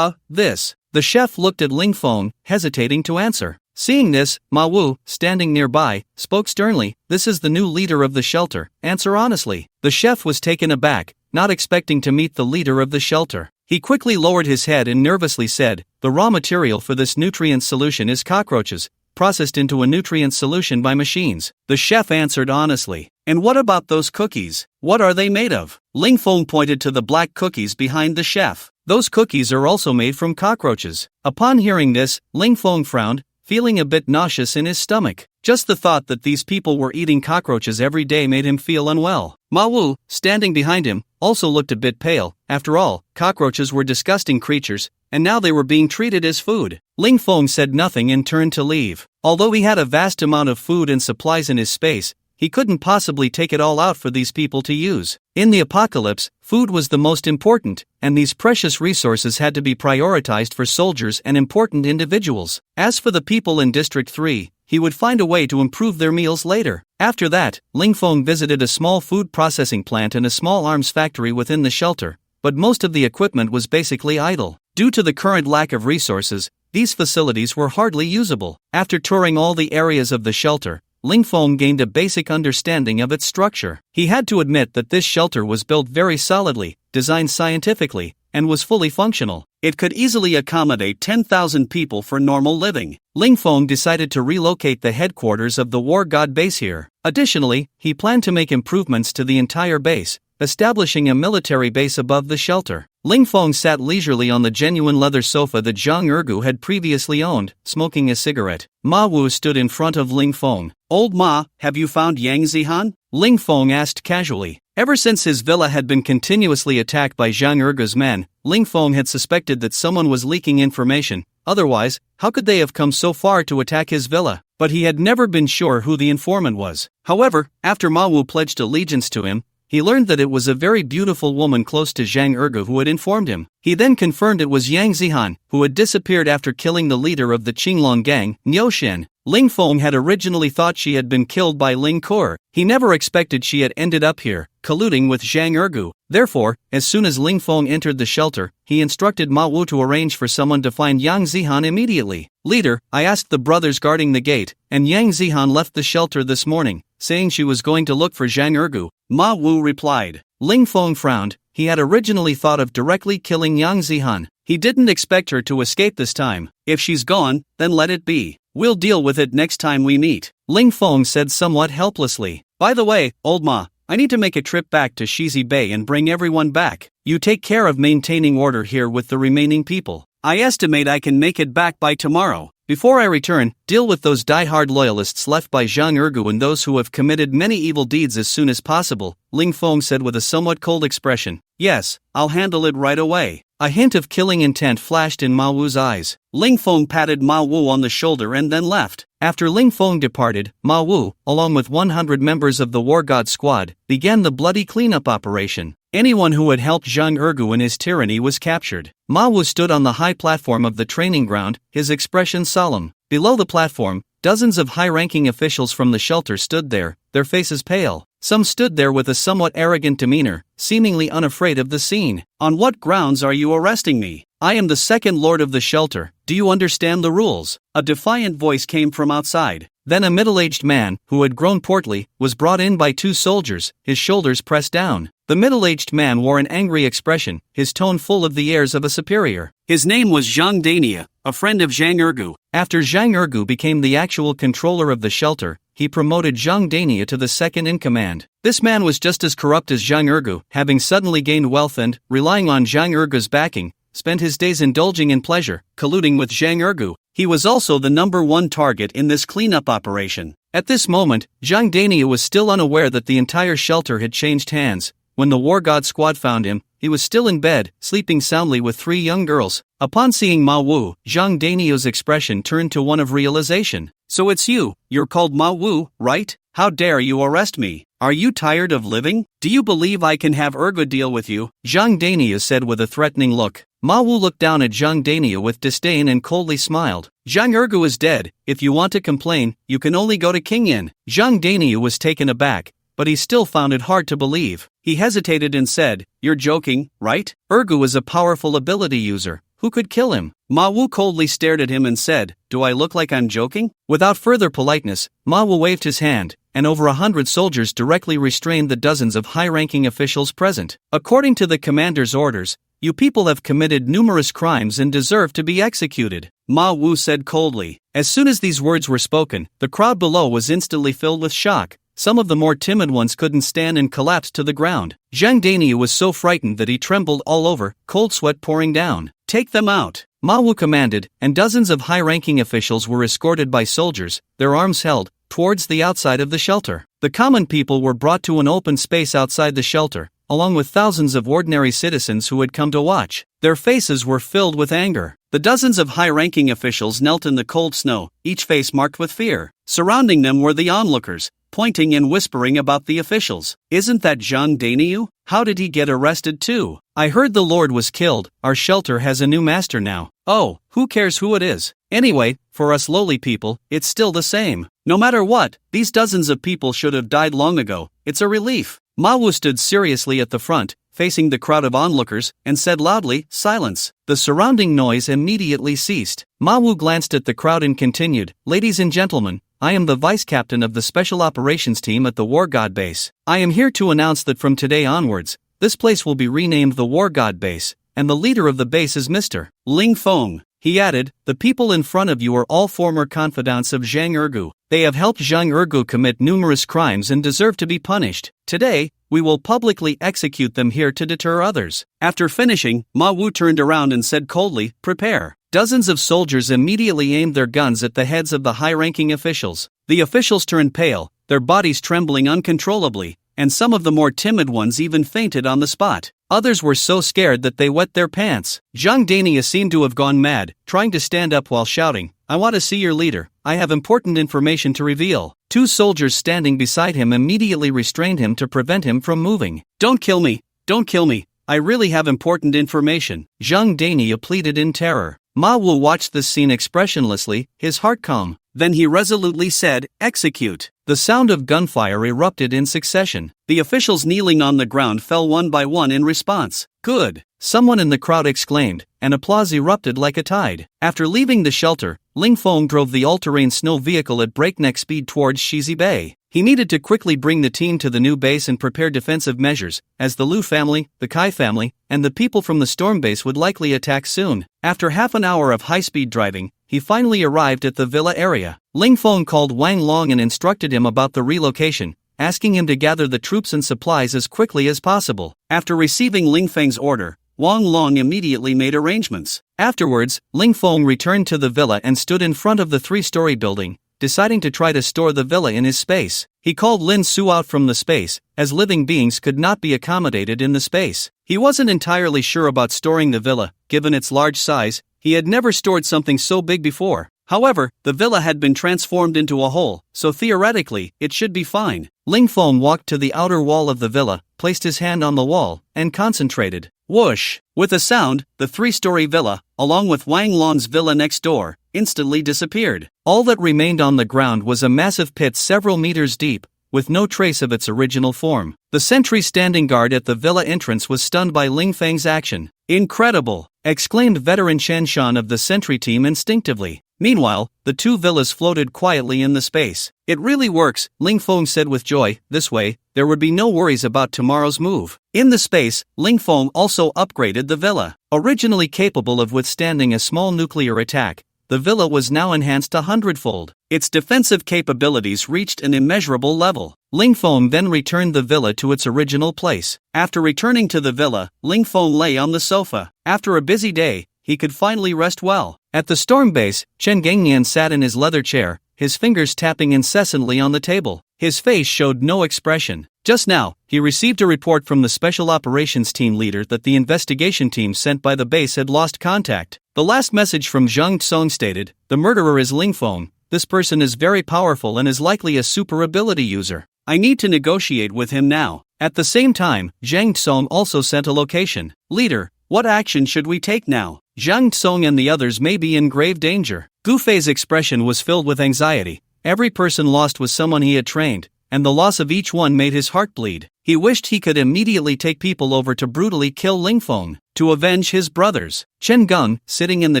Speaker 1: This. The chef looked at Ling Feng, hesitating to answer. Seeing this, Ma Wu, standing nearby, spoke sternly. This is the new leader of the shelter, answer honestly. The chef was taken aback, not expecting to meet the leader of the shelter. He quickly lowered his head and nervously said, the raw material for this nutrient solution is cockroaches, processed into a nutrient solution by machines. The chef answered honestly. And what about those cookies? What are they made of? Ling Feng pointed to the black cookies behind the chef. Those cookies are also made from cockroaches. Upon hearing this, Ling Feng frowned, feeling a bit nauseous in his stomach. Just the thought that these people were eating cockroaches every day made him feel unwell. Ma Wu, standing behind him, also looked a bit pale. After all, cockroaches were disgusting creatures, and now they were being treated as food. Ling Feng said nothing and turned to leave. Although he had a vast amount of food and supplies in his space, he couldn't possibly take it all out for these people to use. In the apocalypse, food was the most important, and these precious resources had to be prioritized for soldiers and important individuals. As for the people in District 3, he would find a way to improve their meals later. After that, Ling Feng visited a small food processing plant and a small arms factory within the shelter, but most of the equipment was basically idle. Due to the current lack of resources, these facilities were hardly usable. After touring all the areas of the shelter, Ling Feng gained a basic understanding of its structure. He had to admit that this shelter was built very solidly, designed scientifically, and was fully functional. It could easily accommodate 10,000 people for normal living. Ling Feng decided to relocate the headquarters of the war god base here. Additionally, he planned to make improvements to the entire base, establishing a military base above the shelter. Ling Feng sat leisurely on the genuine leather sofa that Zhang Ergu had previously owned, smoking a cigarette. Ma Wu stood in front of Ling Feng. "Old Ma, have you found Yang Zihan?" Ling Feng asked casually. Ever since his villa had been continuously attacked by Zhang Ergu's men, Ling Feng had suspected that someone was leaking information. Otherwise, how could they have come so far to attack his villa? But he had never been sure who the informant was. However, after Ma Wu pledged allegiance to him, he learned that it was a very beautiful woman close to Zhang Ergu who had informed him. He then confirmed it was Yang Zihan, who had disappeared after killing the leader of the Qinglong gang, Niu Shen. Ling Feng had originally thought she had been killed by Ling Kur. He never expected she had ended up here, colluding with Zhang Ergu. Therefore, as soon as Ling Feng entered the shelter, he instructed Ma Wu to arrange for someone to find Yang Zihan immediately. "Leader, I asked the brothers guarding the gate, and Yang Zihan left the shelter this morning, saying she was going to look for Zhang Ergu," Ma Wu replied. Ling Feng frowned. He had originally thought of directly killing Yang Zihan. He didn't expect her to escape this time. "If she's gone, then let it be. We'll deal with it next time we meet," Ling Feng said somewhat helplessly. "By the way, old Ma, I need to make a trip back to Shizi Bay and bring everyone back. You take care of maintaining order here with the remaining people. I estimate I can make it back by tomorrow. Before I return, deal with those die-hard loyalists left by Zhang Ergu and those who have committed many evil deeds as soon as possible," Ling Feng said with a somewhat cold expression. "Yes, I'll handle it right away." A hint of killing intent flashed in Ma Wu's eyes. Ling Feng patted Ma Wu on the shoulder and then left. After Ling Feng departed, Ma Wu, along with 100 members of the War God Squad, began the bloody cleanup operation. Anyone who had helped Zhang Ergu in his tyranny was captured. Ma Wu stood on the high platform of the training ground, his expression solemn. Below the platform, dozens of high-ranking officials from the shelter stood there, their faces pale. Some stood there with a somewhat arrogant demeanor, seemingly unafraid of the scene. "On what grounds are you arresting me? I am the second lord of the shelter. Do you understand the rules?" A defiant voice came from outside. Then a middle-aged man, who had grown portly, was brought in by 2 soldiers, his shoulders pressed down. The middle-aged man wore an angry expression, his tone full of the airs of a superior. His name was Zhang Dania, a friend of Zhang Ergu. After Zhang Ergu became the actual controller of the shelter, he promoted Zhang Dania to the second-in-command. This man was just as corrupt as Zhang Ergu, having suddenly gained wealth and, relying on Zhang Ergu's backing, spent his days indulging in pleasure, colluding with Zhang Ergu. He was also the #1 target in this cleanup operation. At this moment, Zhang Dania was still unaware that the entire shelter had changed hands. When the War God Squad found him, he was still in bed, sleeping soundly with 3 young girls. Upon seeing Ma Wu, Zhang Dania's expression turned to one of realization. "So it's you, you're called Ma Wu, right? How dare you arrest me? Are you tired of living? Do you believe I can have Ergu deal with you?" Zhang Dania said with a threatening look. Ma Wu looked down at Zhang Dania with disdain and coldly smiled. "Zhang Ergu is dead. If you want to complain, you can only go to King Yin." Zhang Dania was taken aback, but he still found it hard to believe. He hesitated and said, "You're joking, right? Ergu is a powerful ability user. Who could kill him?" Ma Wu coldly stared at him and said, "Do I look like I'm joking?" Without further politeness, Ma Wu waved his hand, and over 100 soldiers directly restrained the dozens of high-ranking officials present. "According to the commander's orders, you people have committed numerous crimes and deserve to be executed," Ma Wu said coldly. As soon as these words were spoken, the crowd below was instantly filled with shock. Some of the more timid ones couldn't stand and collapsed to the ground. Zhang Dania was so frightened that he trembled all over, cold sweat pouring down. "Take them out," Ma Wu commanded, and dozens of high-ranking officials were escorted by soldiers, their arms held, towards the outside of the shelter. The common people were brought to an open space outside the shelter, along with thousands of ordinary citizens who had come to watch. Their faces were filled with anger. The dozens of high-ranking officials knelt in the cold snow, each face marked with fear. Surrounding them were the onlookers, pointing and whispering about the officials. "Isn't that Zhang Daniu? How did he get arrested too? I heard the Lord was killed. Our shelter has a new master now. Oh, who cares who it is? Anyway, for us lowly people, it's still the same. No matter what, these dozens of people should have died long ago. It's a relief." Ma Wu stood seriously at the front, facing the crowd of onlookers, and said loudly, "Silence." The surrounding noise immediately ceased. Ma Wu glanced at the crowd and continued, "Ladies and gentlemen, I am the vice captain of the special operations team at the War God base. I am here to announce that from today onwards, this place will be renamed the War God base, and the leader of the base is Mr. Ling Feng." He added, "The people in front of you are all former confidants of Zhang Ergu. They have helped Zhang Ergu commit numerous crimes and deserve to be punished. Today, we will publicly execute them here to deter others." After finishing, Ma Wu turned around and said coldly, "Prepare." Dozens of soldiers immediately aimed their guns at the heads of the high-ranking officials. The officials turned pale, their bodies trembling uncontrollably, and some of the more timid ones even fainted on the spot. Others were so scared that they wet their pants. Zhang Dania seemed to have gone mad, trying to stand up while shouting, "I want to see your leader, I have important information to reveal." Two soldiers standing beside him immediately restrained him to prevent him from moving. "Don't kill me, don't kill me, I really have important information," Zhang Dania pleaded in terror. Ma Wu watched this scene expressionlessly, his heart calm. Then he resolutely said, "Execute." The sound of gunfire erupted in succession. The officials kneeling on the ground fell one by one in response. "Good," someone in the crowd exclaimed, and applause erupted like a tide. After leaving the shelter, Ling Feng drove the all-terrain snow vehicle at breakneck speed towards Shizi Bay. He needed to quickly bring the team to the new base and prepare defensive measures, as the Lu family, the Kai family, and the people from the storm base would likely attack soon. After half an hour of high-speed driving, he finally arrived at the villa area. Ling Feng called Wang Long and instructed him about the relocation, asking him to gather the troops and supplies as quickly as possible. After receiving Ling Feng's order, Wang Long immediately made arrangements. Afterwards, Ling Feng returned to the villa and stood in front of the three-story building, deciding to try to store the villa in his space. He called Lin Su out from the space, as living beings could not be accommodated in the space. He wasn't entirely sure about storing the villa, given its large size. He had never stored something so big before. However, the villa had been transformed into a hole, so theoretically, it should be fine. Ling Feng walked to the outer wall of the villa, placed his hand on the wall, and concentrated. Whoosh! With a sound, the three-story villa, along with Wang Long's villa next door, instantly disappeared. All that remained on the ground was a massive pit several meters deep, with no trace of its original form. The sentry standing guard at the villa entrance was stunned by Ling Feng's action. "Incredible!" exclaimed veteran Chen Shan of the sentry team instinctively. Meanwhile, the two villas floated quietly in the space. "It really works," Ling Feng said with joy. "This way, there would be no worries about tomorrow's move." In the space, Ling Feng also upgraded the villa. Originally capable of withstanding a small nuclear attack, the villa was now enhanced 100-fold. Its defensive capabilities reached an immeasurable level. Ling Feng then returned the villa to its original place. After returning to the villa, Ling Feng lay on the sofa. After a busy day, he could finally rest well. At the storm base, Chen Gangnian sat in his leather chair, his fingers tapping incessantly on the table. His face showed no expression. Just now, he received a report from the Special Operations Team leader that the investigation team sent by the base had lost contact. The last message from Zhang Tsong stated, "The murderer is Ling Feng. This person is very powerful and is likely a super ability user. I need to negotiate with him now." At the same time, Zhang Tsong also sent a location. "Leader, what action should we take now? Zhang Tsong and the others may be in grave danger." Gu Fei's expression was filled with anxiety. Every person lost was someone he had trained, and the loss of each one made his heart bleed. He wished he could immediately take people over to brutally kill Ling Feng, to avenge his brothers. Chen Gung, sitting in the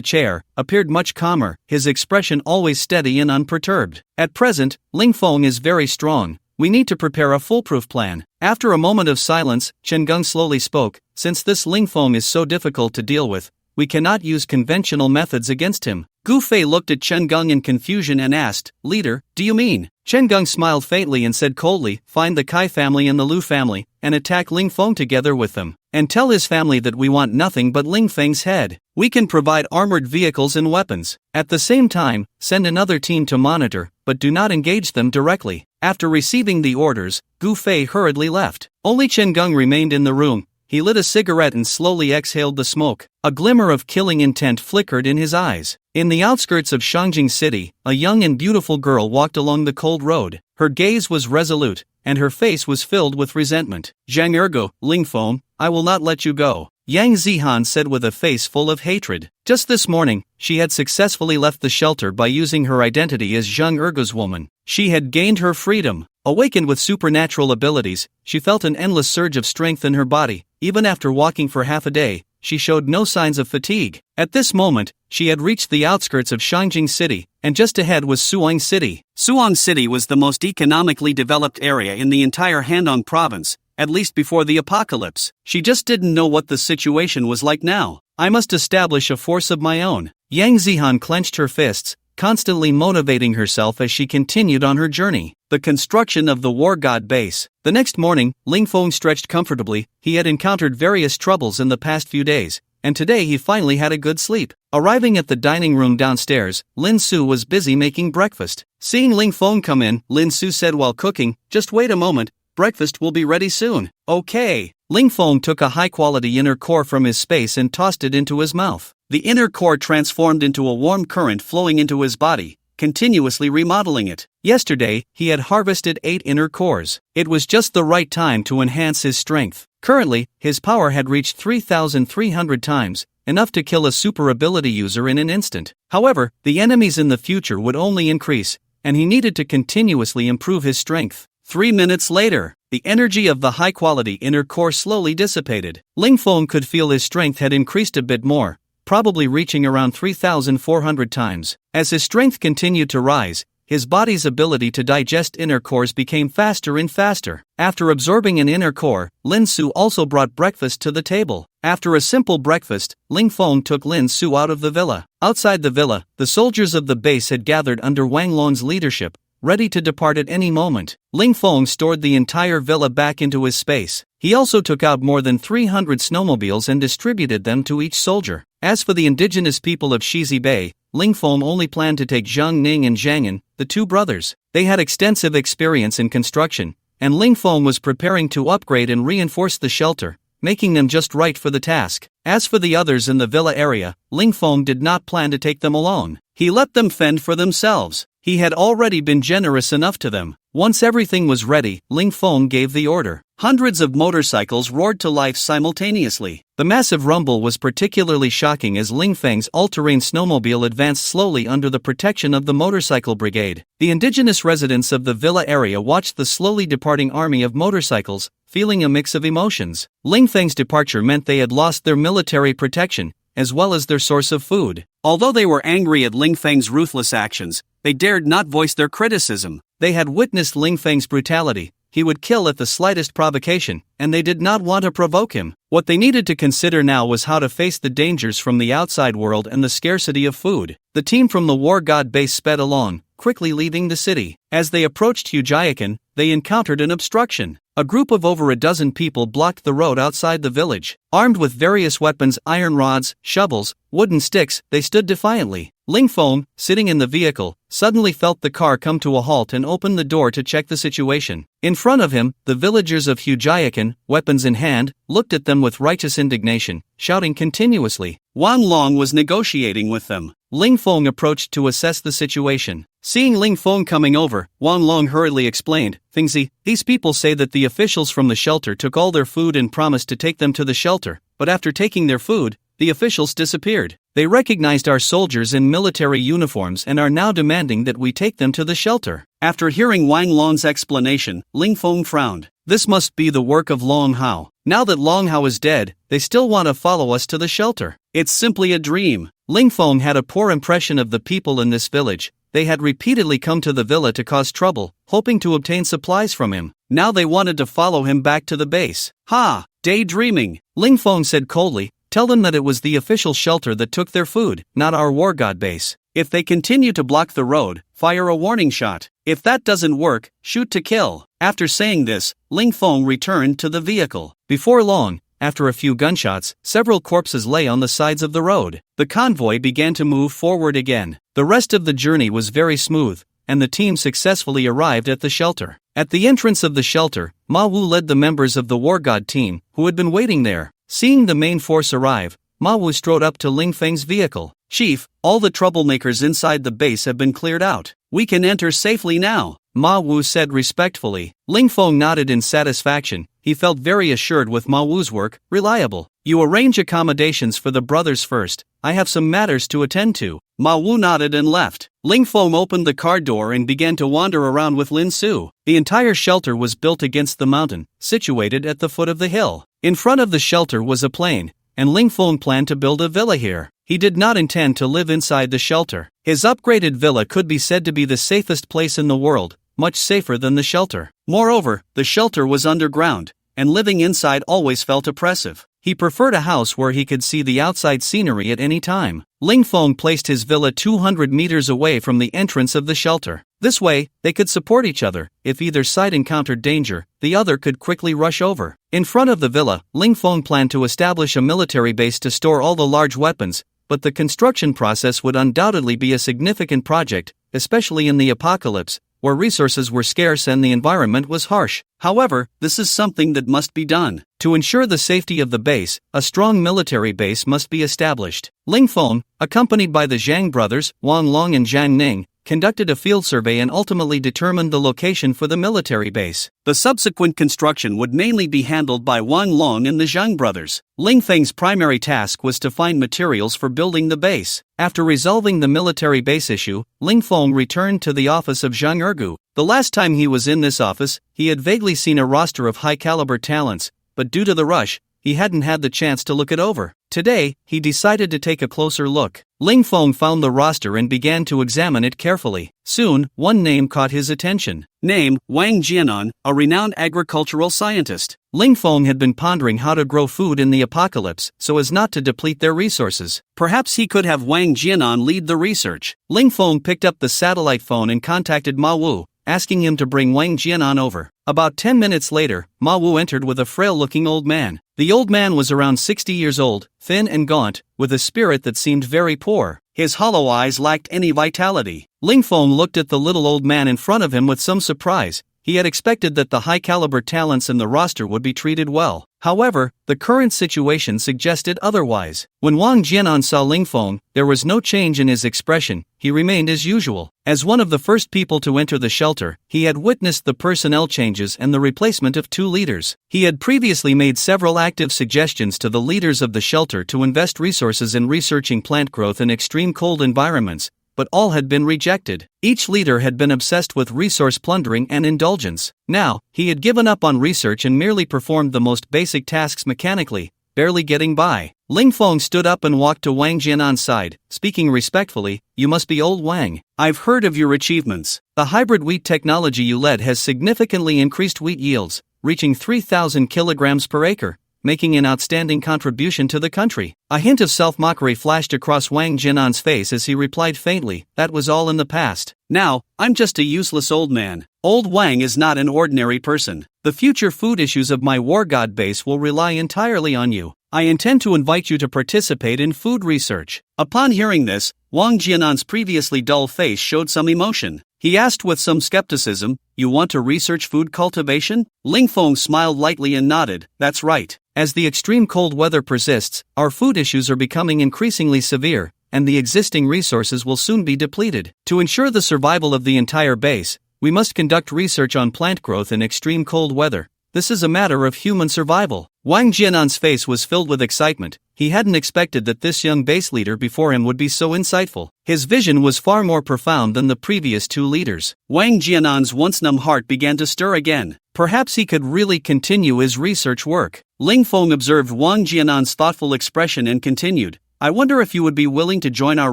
Speaker 1: chair, appeared much calmer, his expression always steady and unperturbed. "At present, Ling Feng is very strong. We need to prepare a foolproof plan." After a moment of silence, Chen Gung slowly spoke, "Since this Ling Feng is so difficult to deal with, we cannot use conventional methods against him." Gu Fei looked at Chen Gung in confusion and asked, "Leader, do you mean?" Chen Gung smiled faintly and said coldly, "Find the Kai family and the Lu family, and attack Ling Feng together with them. And tell his family that we want nothing but Ling Feng's head. We can provide armored vehicles and weapons. At the same time, send another team to monitor, but do not engage them directly." After receiving the orders, Gu Fei hurriedly left. Only Chen Gung remained in the room. He lit a cigarette and slowly exhaled the smoke. A glimmer of killing intent flickered in his eyes. In the outskirts of Shangjing City, a young and beautiful girl walked along the cold road. Her gaze was resolute, and her face was filled with resentment. "Zhang Ergo, Ling Feng, I will not let you go," Yang Zihan said with a face full of hatred. Just this morning, she had successfully left the shelter by using her identity as Zhang Ergo's woman. She had gained her freedom. Awakened with supernatural abilities, she felt an endless surge of strength in her body. Even after walking for half a day, she showed no signs of fatigue. At this moment, she had reached the outskirts of Shangjing City, and just ahead was Suang City. Suang City was the most economically developed area in the entire Handong province, at least before the apocalypse. She just didn't know what the situation was like now. I must establish a force of my own. Yang Zihan clenched her fists, constantly motivating herself as she continued on her journey. The construction of the war god base. The next morning, Ling Feng stretched comfortably. He had encountered various troubles in the past few days, and today he finally had a good sleep. Arriving at the dining room downstairs, Lin Su was busy making breakfast. Seeing Ling Feng come in, Lin Su said while cooking, "Just wait a moment, breakfast will be ready soon." Okay. Ling Feng took a high-quality inner core from his space and tossed it into his mouth. The inner core transformed into a warm current flowing into his body, continuously remodeling it. Yesterday, he had harvested 8 inner cores. It was just the right time to enhance his strength. Currently, his power had reached 3,300 times, enough to kill a super ability user in an instant. However, the enemies in the future would only increase, and he needed to continuously improve his strength. 3 minutes later, the energy of the high-quality inner core slowly dissipated. Ling Feng could feel his strength had increased a bit more, probably reaching around 3,400 times. As his strength continued to rise, his body's ability to digest inner cores became faster and faster. After absorbing an inner core, Lin Su also brought breakfast to the table. After a simple breakfast, Ling Feng took Lin Su out of the villa. Outside the villa, the soldiers of the base had gathered under Wang Long's leadership, ready to depart at any moment. Ling Feng stored the entire villa back into his space. He also took out more than 300 snowmobiles and distributed them to each soldier. As for the indigenous people of Shizi Bay, Ling Feng only planned to take Zhang Ning and Zhang'an, the 2 brothers. They had extensive experience in construction, and Ling Feng was preparing to upgrade and reinforce the shelter, making them just right for the task. As for the others in the villa area, Ling Feng did not plan to take them alone. He let them fend for themselves. He had already been generous enough to them. Once everything was ready, Ling Feng gave the order. Hundreds of motorcycles roared to life simultaneously. The massive rumble was particularly shocking as Ling Feng's all-terrain snowmobile advanced slowly under the protection of the motorcycle brigade. The indigenous residents of the villa area watched the slowly departing army of motorcycles, feeling a mix of emotions. Ling Feng's departure meant they had lost their military protection, as well as their source of food. Although they were angry at Ling Feng's ruthless actions, they dared not voice their criticism. They had witnessed Ling Feng's brutality. He would kill at the slightest provocation, and they did not want to provoke him. What they needed to consider now was how to face the dangers from the outside world and the scarcity of food. The team from the war god base sped along, quickly leaving the city. As they approached Hujiakan, they encountered an obstruction. A group of over a dozen people blocked the road outside the village. Armed with various weapons, iron rods, shovels, wooden sticks, they stood defiantly. Ling Feng, sitting in the vehicle, suddenly felt the car come to a halt and opened the door to check the situation. In front of him, the villagers of Hujiakan, weapons in hand, looked at them with righteous indignation, shouting continuously. Wang Long was negotiating with them. Ling Feng approached to assess the situation. Seeing Ling Feng coming over, Wang Long hurriedly explained, "Fingzi, these people say that the officials from the shelter took all their food and promised to take them to the shelter, but after taking their food, the officials disappeared. They recognized our soldiers in military uniforms and are now demanding that we take them to the shelter." After hearing Wang Long's explanation, Ling Feng frowned. This must be the work of Long Hao. Now that Long Hao is dead, they still want to follow us to the shelter. It's simply a dream. Ling Feng had a poor impression of the people in this village. They had repeatedly come to the villa to cause trouble, hoping to obtain supplies from him. Now they wanted to follow him back to the base. Ha! Daydreaming. Ling Feng said coldly, "Tell them that it was the official shelter that took their food, not our war god base. If they continue to block the road, fire a warning shot. If that doesn't work, shoot to kill." After saying this, Ling Feng returned to the vehicle. Before long, after a few gunshots, several corpses lay on the sides of the road. The convoy began to move forward again. The rest of the journey was very smooth, and the team successfully arrived at the shelter. At the entrance of the shelter, Ma Wu led the members of the war god team, who had been waiting there. Seeing the main force arrive, Ma Wu strode up to Ling Feng's vehicle. "Chief, all the troublemakers inside the base have been cleared out. We can enter safely now," Ma Wu said respectfully. Ling Feng nodded in satisfaction. He felt very assured with Ma Wu's work, reliable. "You arrange accommodations for the brothers first. I have some matters to attend to." Ma Wu nodded and left. Ling Feng opened the car door and began to wander around with Lin Su. The entire shelter was built against the mountain, situated at the foot of the hill. In front of the shelter was a plain, and Ling Feng planned to build a villa here. He did not intend to live inside the shelter. His upgraded villa could be said to be the safest place in the world, much safer than the shelter. Moreover, the shelter was underground, and living inside always felt oppressive. He preferred a house where he could see the outside scenery at any time. Ling Feng placed his villa 200 meters away from the entrance of the shelter. This way, they could support each other. If either side encountered danger, the other could quickly rush over. In front of the villa, Ling Feng planned to establish a military base to store all the large weapons, but the construction process would undoubtedly be a significant project, especially in the apocalypse, where resources were scarce and the environment was harsh. However, this is something that must be done. To ensure the safety of the base, a strong military base must be established. Ling Feng, accompanied by the Zhang brothers, Wang Long and Zhang Ning, conducted a field survey and ultimately determined the location for the military base. The subsequent construction would mainly be handled by Wang Long and the Zhang brothers. Ling Feng's primary task was to find materials for building the base. After resolving the military base issue, Ling Feng returned to the office of Zhang Ergu. The last time he was in this office, he had vaguely seen a roster of high-caliber talents, but due to the rush, he hadn't had the chance to look it over. Today, he decided to take a closer look. Ling Feng found the roster and began to examine it carefully. Soon, one name caught his attention. Name, Wang Jianan, a renowned agricultural scientist. Ling Feng had been pondering how to grow food in the apocalypse so as not to deplete their resources. Perhaps he could have Wang Jianan lead the research. Ling Feng picked up the satellite phone and contacted Ma Wu, asking him to bring Wang Jianan over. About 10 minutes later, Ma Wu entered with a frail-looking old man. The old man was around 60 years old, thin and gaunt, with a spirit that seemed very poor. His hollow eyes lacked any vitality. Ling Feng looked at the little old man in front of him with some surprise. He had expected that the high-caliber talents in the roster would be treated well. However, the current situation suggested otherwise. When Wang Jianan saw Ling Feng, there was no change in his expression. He remained as usual. As one of the first people to enter the shelter, he had witnessed the personnel changes and the replacement of 2 leaders. He had previously made several active suggestions to the leaders of the shelter to invest resources in researching plant growth in extreme cold environments, but all had been rejected. Each leader had been obsessed with resource plundering and indulgence. Now, he had given up on research and merely performed the most basic tasks mechanically, barely getting by. Ling Feng stood up and walked to Wang Jianan's side, speaking respectfully. "You must be old Wang. I've heard of your achievements. The hybrid wheat technology you led has significantly increased wheat yields, reaching 3,000 kilograms per acre, making an outstanding contribution to the country." A hint of self-mockery flashed across Wang Jianan's face as he replied faintly, "That was all in the past. Now, I'm just a useless old man. Old Wang is not an ordinary person. The future food issues of my war god base will rely entirely on you. I intend to invite you to participate in food research." Upon hearing this, Wang Jianan's previously dull face showed some emotion. He asked with some skepticism, "You want to research food cultivation?" Ling Feng smiled lightly and nodded, "That's right. As the extreme cold weather persists, our food issues are becoming increasingly severe, and the existing resources will soon be depleted. To ensure the survival of the entire base, we must conduct research on plant growth in extreme cold weather. This is a matter of human survival." Wang Jianan's face was filled with excitement. He hadn't expected that this young base leader before him would be so insightful. His vision was far more profound than the previous 2 leaders. Wang Jianan's once numb heart began to stir again. Perhaps he could really continue his research work. Ling Feng observed Wang Jianan's thoughtful expression and continued, "I wonder if you would be willing to join our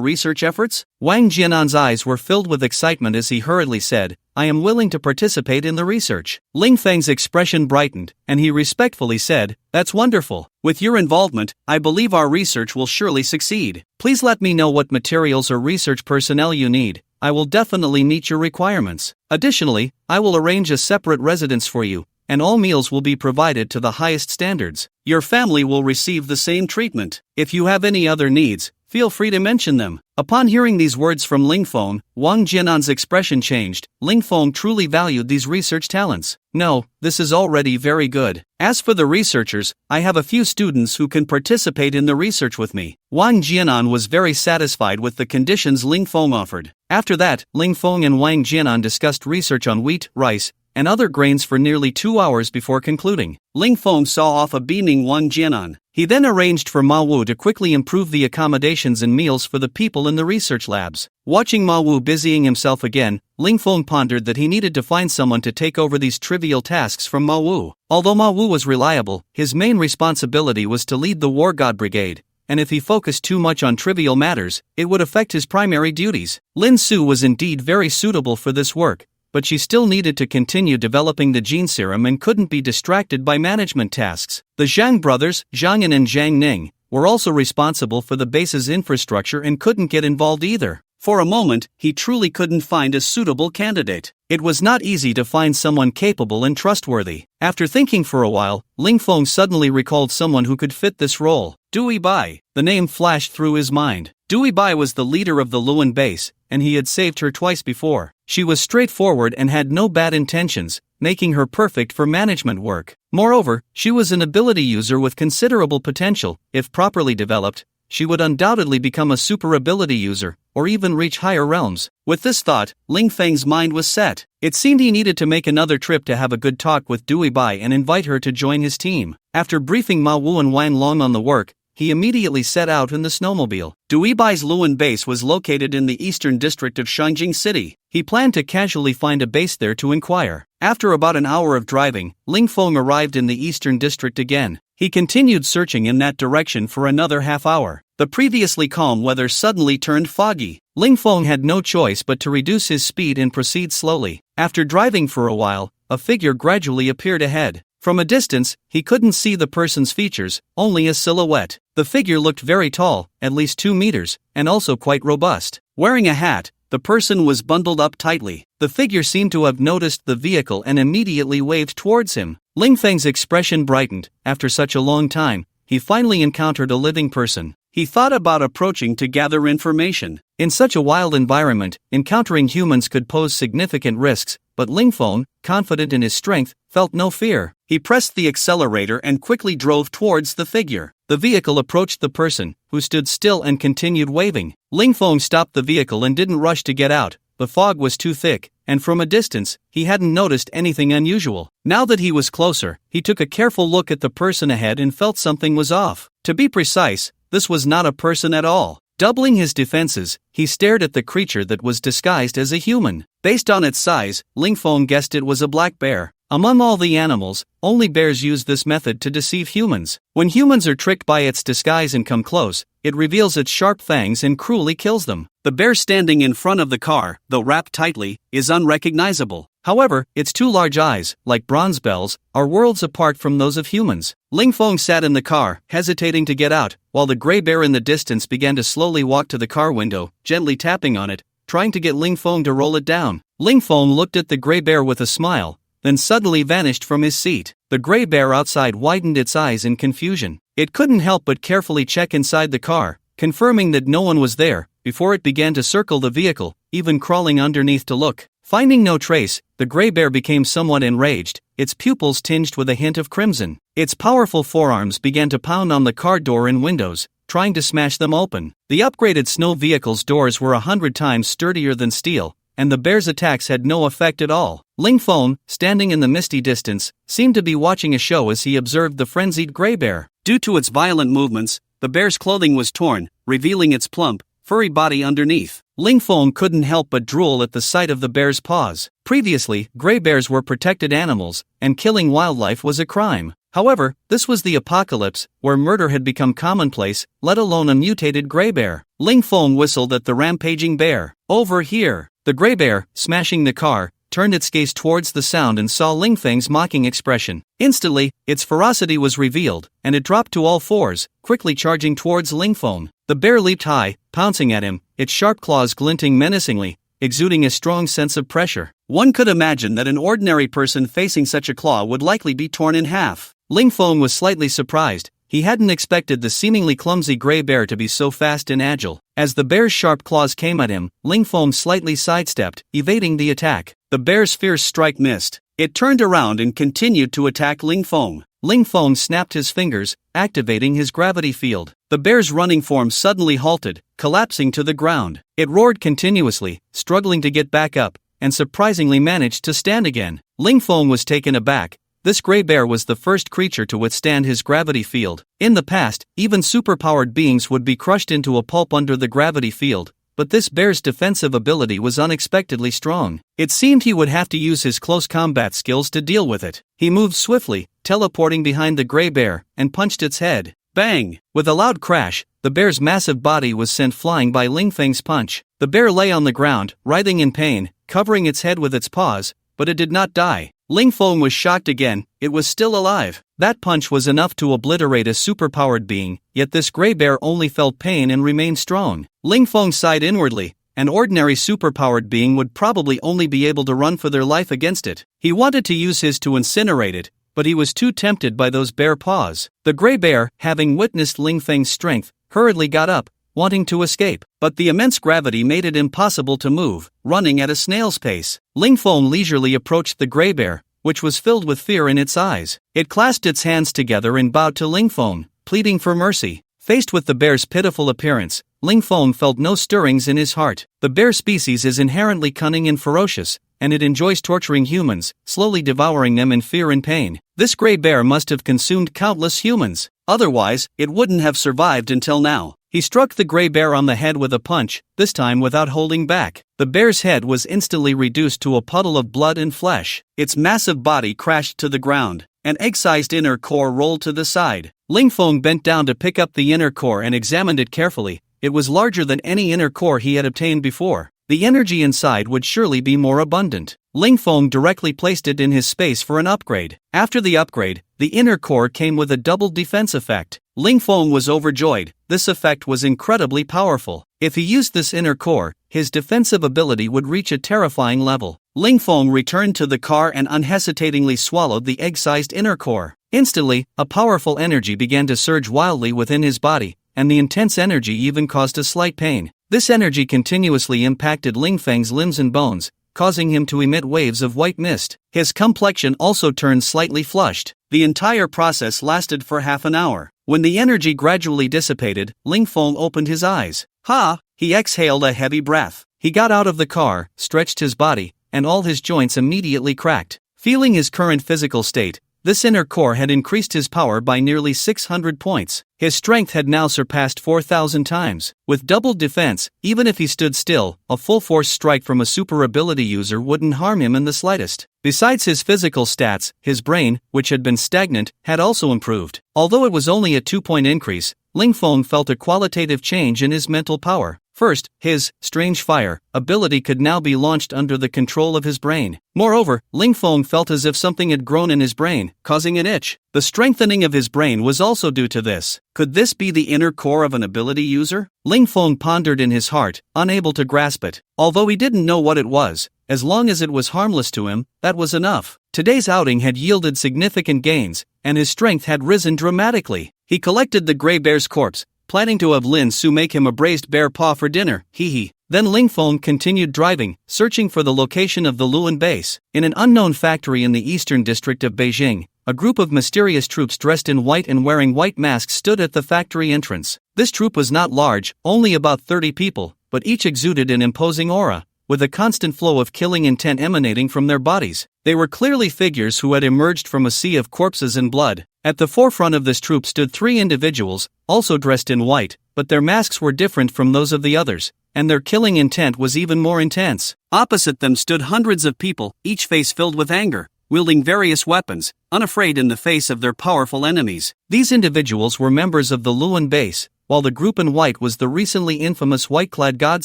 Speaker 1: research efforts?" Wang Jianan's eyes were filled with excitement as he hurriedly said, "I am willing to participate in the research." Ling Feng's expression brightened, and he respectfully said, "That's wonderful. With your involvement, I believe our research will surely succeed. Please let me know what materials or research personnel you need. I will definitely meet your requirements. Additionally, I will arrange a separate residence for you, and all meals will be provided to the highest standards. Your family will receive the same treatment. If you have any other needs, feel free to mention them." Upon hearing these words from Ling Feng, Wang Jianan's expression changed. Ling Feng truly valued these research talents. "No, this is already very good. As for the researchers, I have a few students who can participate in the research with me." Wang Jianan was very satisfied with the conditions Ling Feng offered. After that, Ling Feng and Wang Jianan discussed research on wheat, rice, and other grains for nearly 2 hours before concluding. Ling Feng saw off a beaming Wang Jianan. He then arranged for Ma Wu to quickly improve the accommodations and meals for the people in the research labs. Watching Ma Wu busying himself again, Ling Feng pondered that he needed to find someone to take over these trivial tasks from Ma Wu. Although Ma Wu was reliable, his main responsibility was to lead the War God Brigade, and if he focused too much on trivial matters, it would affect his primary duties. Lin Su was indeed very suitable for this work, but she still needed to continue developing the gene serum and couldn't be distracted by management tasks. The Zhang brothers, Zhang Yan and Zhang Ning, were also responsible for the base's infrastructure and couldn't get involved either. For a moment, he truly couldn't find a suitable candidate. It was not easy to find someone capable and trustworthy. After thinking for a while, Ling Feng suddenly recalled someone who could fit this role. Dui Bai. The name flashed through his mind. Dui Bai was the leader of the Luan base, and he had saved her twice before. She was straightforward and had no bad intentions, making her perfect for management work. Moreover, she was an ability user with considerable potential. If properly developed, she would undoubtedly become a super ability user, or even reach higher realms. With this thought, Ling Feng's mind was set. It seemed he needed to make another trip to have a good talk with Dui Bai and invite her to join his team. After briefing Ma Wu and Wan Long on the work, he immediately set out in the snowmobile. Dui Bai's Luan base was located in the eastern district of Shangjing City. He planned to casually find a base there to inquire. After about an hour of driving, Ling Feng arrived in the eastern district again. He continued searching in that direction for another half hour. The previously calm weather suddenly turned foggy. Ling Feng had no choice but to reduce his speed and proceed slowly. After driving for a while, a figure gradually appeared ahead. From a distance, he couldn't see the person's features, only a silhouette. The figure looked very tall, at least 2 meters, and also quite robust. Wearing a hat, the person was bundled up tightly. The figure seemed to have noticed the vehicle and immediately waved towards him. Ling Feng's expression brightened. After such a long time, he finally encountered a living person. He thought about approaching to gather information. In such a wild environment, encountering humans could pose significant risks, but Ling Feng, confident in his strength, felt no fear. He pressed the accelerator and quickly drove towards the figure. The vehicle approached the person, who stood still and continued waving. Ling Feng stopped the vehicle and didn't rush to get out. The fog was too thick, and from a distance, he hadn't noticed anything unusual. Now that he was closer, he took a careful look at the person ahead and felt something was off. To be precise, this was not a person at all. Doubling his defenses, he stared at the creature that was disguised as a human. Based on its size, Ling Feng guessed it was a black bear. Among all the animals, only bears use this method to deceive humans. When humans are tricked by its disguise and come close, it reveals its sharp fangs and cruelly kills them. The bear standing in front of the car, though wrapped tightly, is unrecognizable. However, its 2 large eyes, like bronze bells, are worlds apart from those of humans. Ling Feng sat in the car, hesitating to get out, while the gray bear in the distance began to slowly walk to the car window, gently tapping on it, trying to get Ling Feng to roll it down. Ling Feng looked at the gray bear with a smile, then suddenly vanished from his seat. The gray bear outside widened its eyes in confusion. It couldn't help but carefully check inside the car, confirming that no one was there, before it began to circle the vehicle, even crawling underneath to look. Finding no trace, the gray bear became somewhat enraged, its pupils tinged with a hint of crimson. Its powerful forearms began to pound on the car door and windows, trying to smash them open. The upgraded snow vehicle's doors were 100 times sturdier than steel, and the bear's attacks had no effect at all. Ling Feng, standing in the misty distance, seemed to be watching a show as he observed the frenzied gray bear. Due to its violent movements, the bear's clothing was torn, revealing its plump, furry body underneath. Ling Feng couldn't help but drool at the sight of the bear's paws. Previously, gray bears were protected animals, and killing wildlife was a crime. However, this was the apocalypse, where murder had become commonplace, let alone a mutated gray bear. Ling Feng whistled at the rampaging bear. "Over here!" The gray bear, smashing the car, turned its gaze towards the sound and saw Ling Feng's mocking expression. Instantly, its ferocity was revealed, and it dropped to all fours, quickly charging towards Ling Feng. The bear leaped high, pouncing at him, its sharp claws glinting menacingly, exuding a strong sense of pressure. One could imagine that an ordinary person facing such a claw would likely be torn in half. Ling Feng was slightly surprised. He hadn't expected the seemingly clumsy gray bear to be so fast and agile. As the bear's sharp claws came at him, Ling Feng slightly sidestepped, evading the attack. The bear's fierce strike missed. It turned around and continued to attack Ling Feng. Ling Feng snapped his fingers, activating his gravity field. The bear's running form suddenly halted, collapsing to the ground. It roared continuously, struggling to get back up, and surprisingly managed to stand again. Ling Feng was taken aback. This gray bear was the first creature to withstand his gravity field. In the past, even superpowered beings would be crushed into a pulp under the gravity field, but this bear's defensive ability was unexpectedly strong. It seemed he would have to use his close combat skills to deal with it. He moved swiftly, teleporting behind the gray bear, and punched its head. Bang! With a loud crash, the bear's massive body was sent flying by Ling Feng's punch. The bear lay on the ground, writhing in pain, covering its head with its paws, but it did not die. Ling Feng was shocked again. It was still alive. That punch was enough to obliterate a superpowered being, yet this gray bear only felt pain and remained strong. Ling Feng sighed inwardly. An ordinary superpowered being would probably only be able to run for their life against it. He wanted to use his to incinerate it, but he was too tempted by those bare paws. The gray bear, having witnessed Ling Feng's strength, hurriedly got up, wanting to escape, but the immense gravity made it impossible to move, running at a snail's pace. Ling Feng leisurely approached the gray bear, which was filled with fear in its eyes. It clasped its hands together and bowed to Ling Feng, pleading for mercy. Faced with the bear's pitiful appearance, Ling Feng felt no stirrings in his heart. The bear species is inherently cunning and ferocious, and it enjoys torturing humans, slowly devouring them in fear and pain. This gray bear must have consumed countless humans. Otherwise, it wouldn't have survived until now. He struck the gray bear on the head with a punch, this time without holding back. The bear's head was instantly reduced to a puddle of blood and flesh. Its massive body crashed to the ground. An egg-sized inner core rolled to the side. Ling Feng bent down to pick up the inner core and examined it carefully. It was larger than any inner core he had obtained before. The energy inside would surely be more abundant. Ling Feng directly placed it in his space for an upgrade. After the upgrade, the inner core came with a double defense effect. Ling Feng was overjoyed. This effect was incredibly powerful. If he used this inner core, his defensive ability would reach a terrifying level. Ling Feng returned to the car and unhesitatingly swallowed the egg-sized inner core. Instantly, a powerful energy began to surge wildly within his body, and the intense energy even caused a slight pain. This energy continuously impacted Ling Feng's limbs and bones, causing him to emit waves of white mist. His complexion also turned slightly flushed. The entire process lasted for half an hour. When the energy gradually dissipated, Ling Feng opened his eyes. Ha! He exhaled a heavy breath. He got out of the car, stretched his body, and all his joints immediately cracked. Feeling his current physical state, this inner core had increased his power by nearly 600 points. His strength had now surpassed 4,000 times. With doubled defense, even if he stood still, a full-force strike from a super ability user wouldn't harm him in the slightest. Besides his physical stats, his brain, which had been stagnant, had also improved. Although it was only a 2-point increase, Ling Feng felt a qualitative change in his mental power. First, his strange fire ability could now be launched under the control of his brain. Moreover, Ling Feng felt as if something had grown in his brain, causing an itch. The strengthening of his brain was also due to this. Could this be the inner core of an ability user? Ling Feng pondered in his heart, unable to grasp it. Although he didn't know what it was, as long as it was harmless to him, that was enough. Today's outing had yielded significant gains, and his strength had risen dramatically. He collected the gray bear's corpse, planning to have Lin Su make him a braised bear paw for dinner, hee. Then Ling Feng continued driving, searching for the location of the Luan base. In an unknown factory in the eastern district of Beijing, a group of mysterious troops dressed in white and wearing white masks stood at the factory entrance. This troop was not large, only about 30 people, but each exuded an imposing aura, with a constant flow of killing intent emanating from their bodies. They were clearly figures who had emerged from a sea of corpses and blood. At the forefront of this troop stood 3 individuals, also dressed in white, but their masks were different from those of the others, and their killing intent was even more intense. Opposite them stood hundreds of people, each face filled with anger, wielding various weapons, unafraid in the face of their powerful enemies. These individuals were members of the Luan base, while the group in white was the recently infamous white-clad god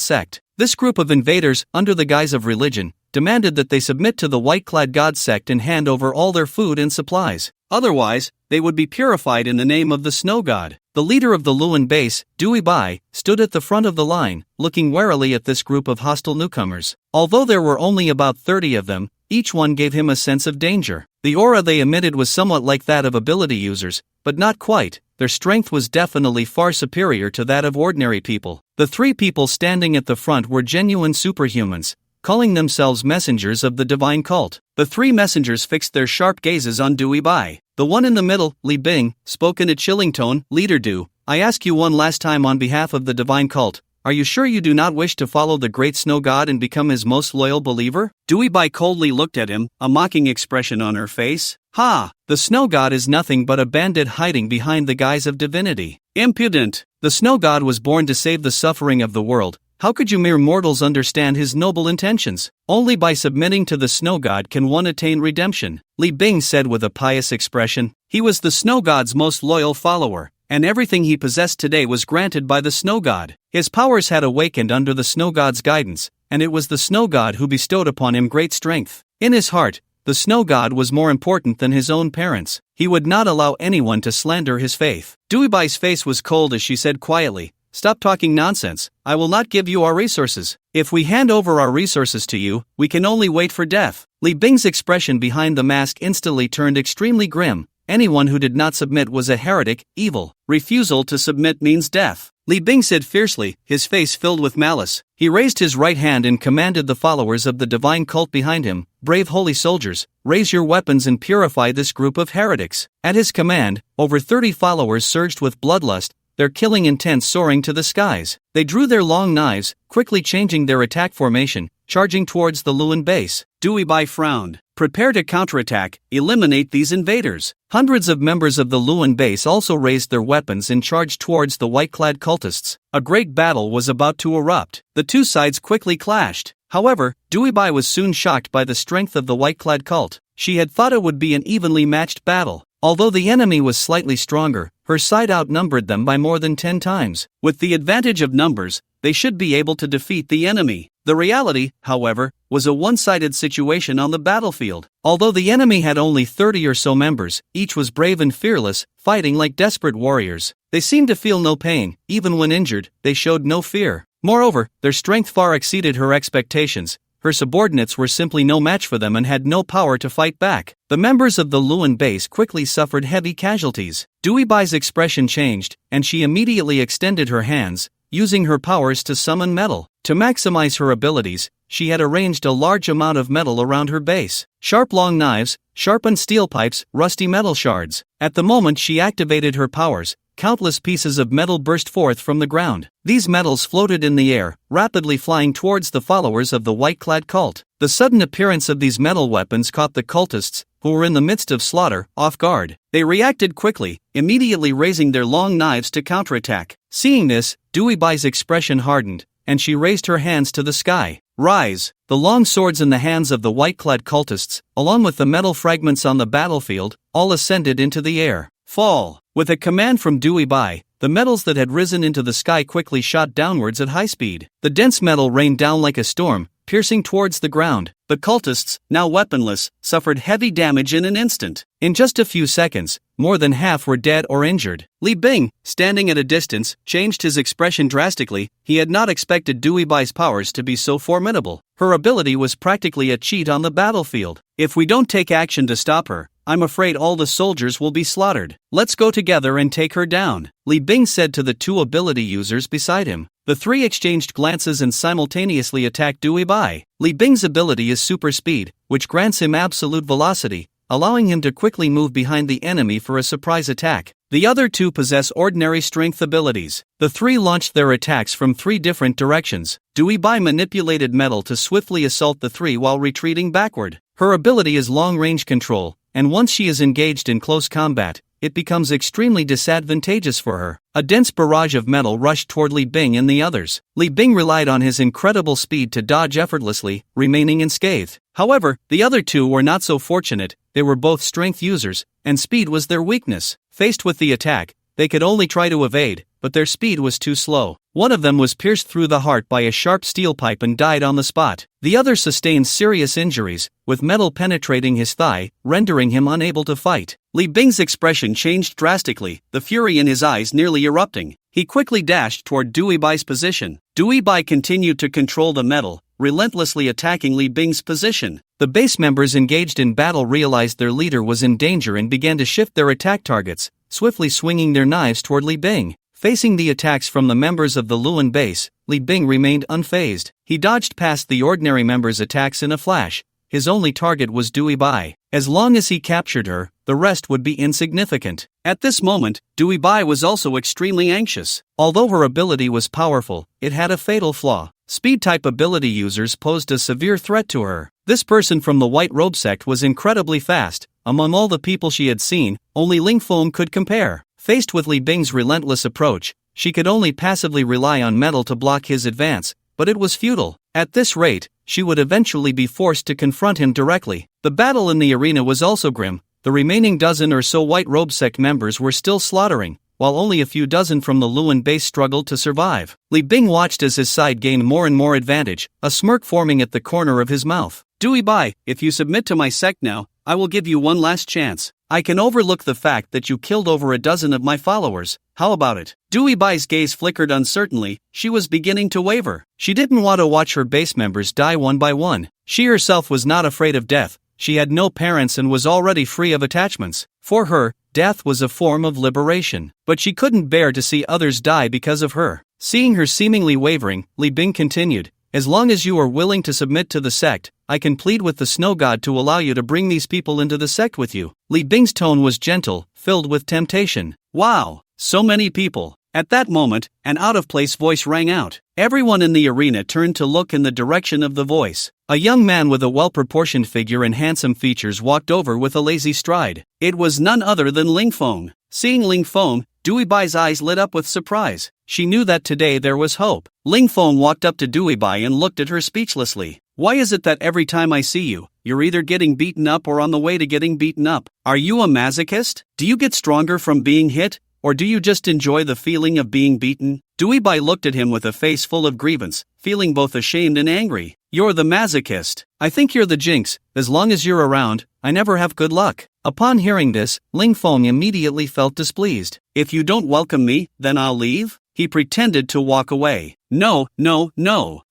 Speaker 1: sect. This group of invaders, under the guise of religion, demanded that they submit to the white-clad god sect and hand over all their food and supplies. Otherwise, they would be purified in the name of the snow god. The leader of the Luan base, Dui Bai, stood at the front of the line, looking warily at this group of hostile newcomers. Although there were only about 30 of them, each one gave him a sense of danger. The aura they emitted was somewhat like that of ability users, but not quite. Their strength was definitely far superior to that of ordinary people. The 3 people standing at the front were genuine superhumans, calling themselves messengers of the divine cult. The 3 messengers fixed their sharp gazes on Dui Bai. The one in the middle, Li Bing, spoke in a chilling tone. Leader Du, I ask you one last time on behalf of the divine cult, are you sure you do not wish to follow the great snow god and become his most loyal believer? Dewey Bai coldly looked at him, a mocking expression on her face. Ha! The snow god is nothing but a bandit hiding behind the guise of divinity. Impudent! The snow god was born to save the suffering of the world. How could you mere mortals understand his noble intentions? Only by submitting to the snow god can one attain redemption, Li Bing said with a pious expression. He was the snow god's most loyal follower, and everything he possessed today was granted by the snow god. His powers had awakened under the snow god's guidance, and it was the snow god who bestowed upon him great strength. In his heart, the snow god was more important than his own parents. He would not allow anyone to slander his faith. Dewey Bai's face was cold as she said quietly, "Stop talking nonsense. I will not give you our resources. If we hand over our resources to you, we can only wait for death." Li Bing's expression behind the mask instantly turned extremely grim. Anyone who did not submit was a heretic, evil. Refusal to submit means death. Li Bing said fiercely, his face filled with malice. He raised his right hand and commanded the followers of the divine cult behind him, "Brave holy soldiers, raise your weapons and purify this group of heretics." At his command, over 30 followers surged with bloodlust, their killing intent soaring to the skies. They drew their long knives, quickly changing their attack formation, charging towards the Luan base. Dewey Bai frowned. "Prepare to counterattack, eliminate these invaders." Hundreds of members of the Luan base also raised their weapons and charged towards the white-clad cultists. A great battle was about to erupt. The two sides quickly clashed. However, Dewey Bai was soon shocked by the strength of the white-clad cult. She had thought it would be an evenly matched battle. Although the enemy was slightly stronger, her side outnumbered them by more than 10 times. With the advantage of numbers, they should be able to defeat the enemy. The reality, however, was a one-sided situation on the battlefield. Although the enemy had only 30 or so members, each was brave and fearless, fighting like desperate warriors. They seemed to feel no pain. Even when injured, they showed no fear. Moreover, their strength far exceeded her expectations. Her subordinates were simply no match for them and had no power to fight back. The members of the Luan base quickly suffered heavy casualties. Dewey Bai's expression changed, and she immediately extended her hands, using her powers to summon metal. To maximize her abilities, she had arranged a large amount of metal around her base. Sharp long knives, sharpened steel pipes, rusty metal shards. At the moment she activated her powers, countless pieces of metal burst forth from the ground. These metals floated in the air, rapidly flying towards the followers of the white-clad cult. The sudden appearance of these metal weapons caught the cultists, who were in the midst of slaughter, off guard. They reacted quickly, immediately raising their long knives to counterattack. Seeing this, Dewey Bai's expression hardened, and she raised her hands to the sky. "Rise!" The long swords in the hands of the white-clad cultists, along with the metal fragments on the battlefield, all ascended into the air. "Fall!" With a command from Dewey Bai, the metals that had risen into the sky quickly shot downwards at high speed. The dense metal rained down like a storm, piercing towards the ground. The cultists, now weaponless, suffered heavy damage in an instant. In just a few seconds, more than half were dead or injured. Li Bing, standing at a distance, changed his expression drastically. He had not expected Dewey Bai's powers to be so formidable. Her ability was practically a cheat on the battlefield. "If we don't take action to stop her, I'm afraid all the soldiers will be slaughtered. Let's go together and take her down," Li Bing said to the two ability users beside him. The three exchanged glances and simultaneously attacked Dewey Bai. Li Bing's ability is super speed, which grants him absolute velocity, allowing him to quickly move behind the enemy for a surprise attack. The other two possess ordinary strength abilities. The three launched their attacks from 3 different directions. Dewey Bai manipulated metal to swiftly assault the three while retreating backward. Her ability is long-range control, and once she is engaged in close combat, it becomes extremely disadvantageous for her. A dense barrage of metal rushed toward Li Bing and the others. Li Bing relied on his incredible speed to dodge effortlessly, remaining unscathed. However, the other two were not so fortunate. They were both strength users, and speed was their weakness. Faced with the attack, they could only try to evade, but their speed was too slow. One of them was pierced through the heart by a sharp steel pipe and died on the spot. The other sustained serious injuries, with metal penetrating his thigh, rendering him unable to fight. Li Bing's expression changed drastically, the fury in his eyes nearly erupting. He quickly dashed toward Dewey Bai's position. Dewey Bai continued to control the metal, relentlessly attacking Li Bing's position. The base members engaged in battle realized their leader was in danger and began to shift their attack targets, swiftly swinging their knives toward Li Bing. Facing the attacks from the members of the Luan base, Li Bing remained unfazed. He dodged past the ordinary members' attacks in a flash, his only target was Dewey Bai. As long as he captured her, the rest would be insignificant. At this moment, Dewey Bai was also extremely anxious. Although her ability was powerful, it had a fatal flaw. Speed-type ability users posed a severe threat to her. This person from the White Robe sect was incredibly fast. Among all the people she had seen, only Ling Feng could compare. Faced with Li Bing's relentless approach, she could only passively rely on metal to block his advance, but it was futile. At this rate, she would eventually be forced to confront him directly. The battle in the arena was also grim. The remaining dozen or so White Robe sect members were still slaughtering, while only a few dozen from the Luan base struggled to survive. Li Bing watched as his side gained more and more advantage, a smirk forming at the corner of his mouth. Dewey Bai, if you submit to my sect now, I will give you one last chance. I can overlook the fact that you killed over a dozen of my followers. How about it? Dewey Bai's gaze flickered uncertainly. She was beginning to waver. She didn't want to watch her base members die one by one. She herself was not afraid of death. She had no parents and was already free of attachments. For her, death was a form of liberation. But she couldn't bear to see others die because of her. Seeing her seemingly wavering, Li Bing continued, "As long as you are willing to submit to the sect, I can plead with the snow god to allow you to bring these people into the sect with you." Li Bing's tone was gentle, filled with temptation. Wow, so many people. At that moment, an out-of-place voice rang out. Everyone in the arena turned to look in the direction of the voice. A young man with a well-proportioned figure and handsome features walked over with a lazy stride. It was none other than Ling Feng. Seeing Ling Feng, Dewey Bai's eyes lit up with surprise. She knew that today there was hope. Ling Feng walked up to Dewey Bai and looked at her speechlessly. "Why is it that every time I see you, you're either getting beaten up or on the way to getting beaten up? Are you a masochist? Do you get stronger from being hit? Or do you just enjoy the feeling of being beaten?" Dewey Bai looked at him with a face full of grievance, feeling both ashamed and angry. "You're the masochist. I think you're the jinx. As long as you're around, I never have good luck." Upon hearing this, Ling Feng immediately felt displeased. "If you don't welcome me, then I'll leave?" He pretended to walk away. No.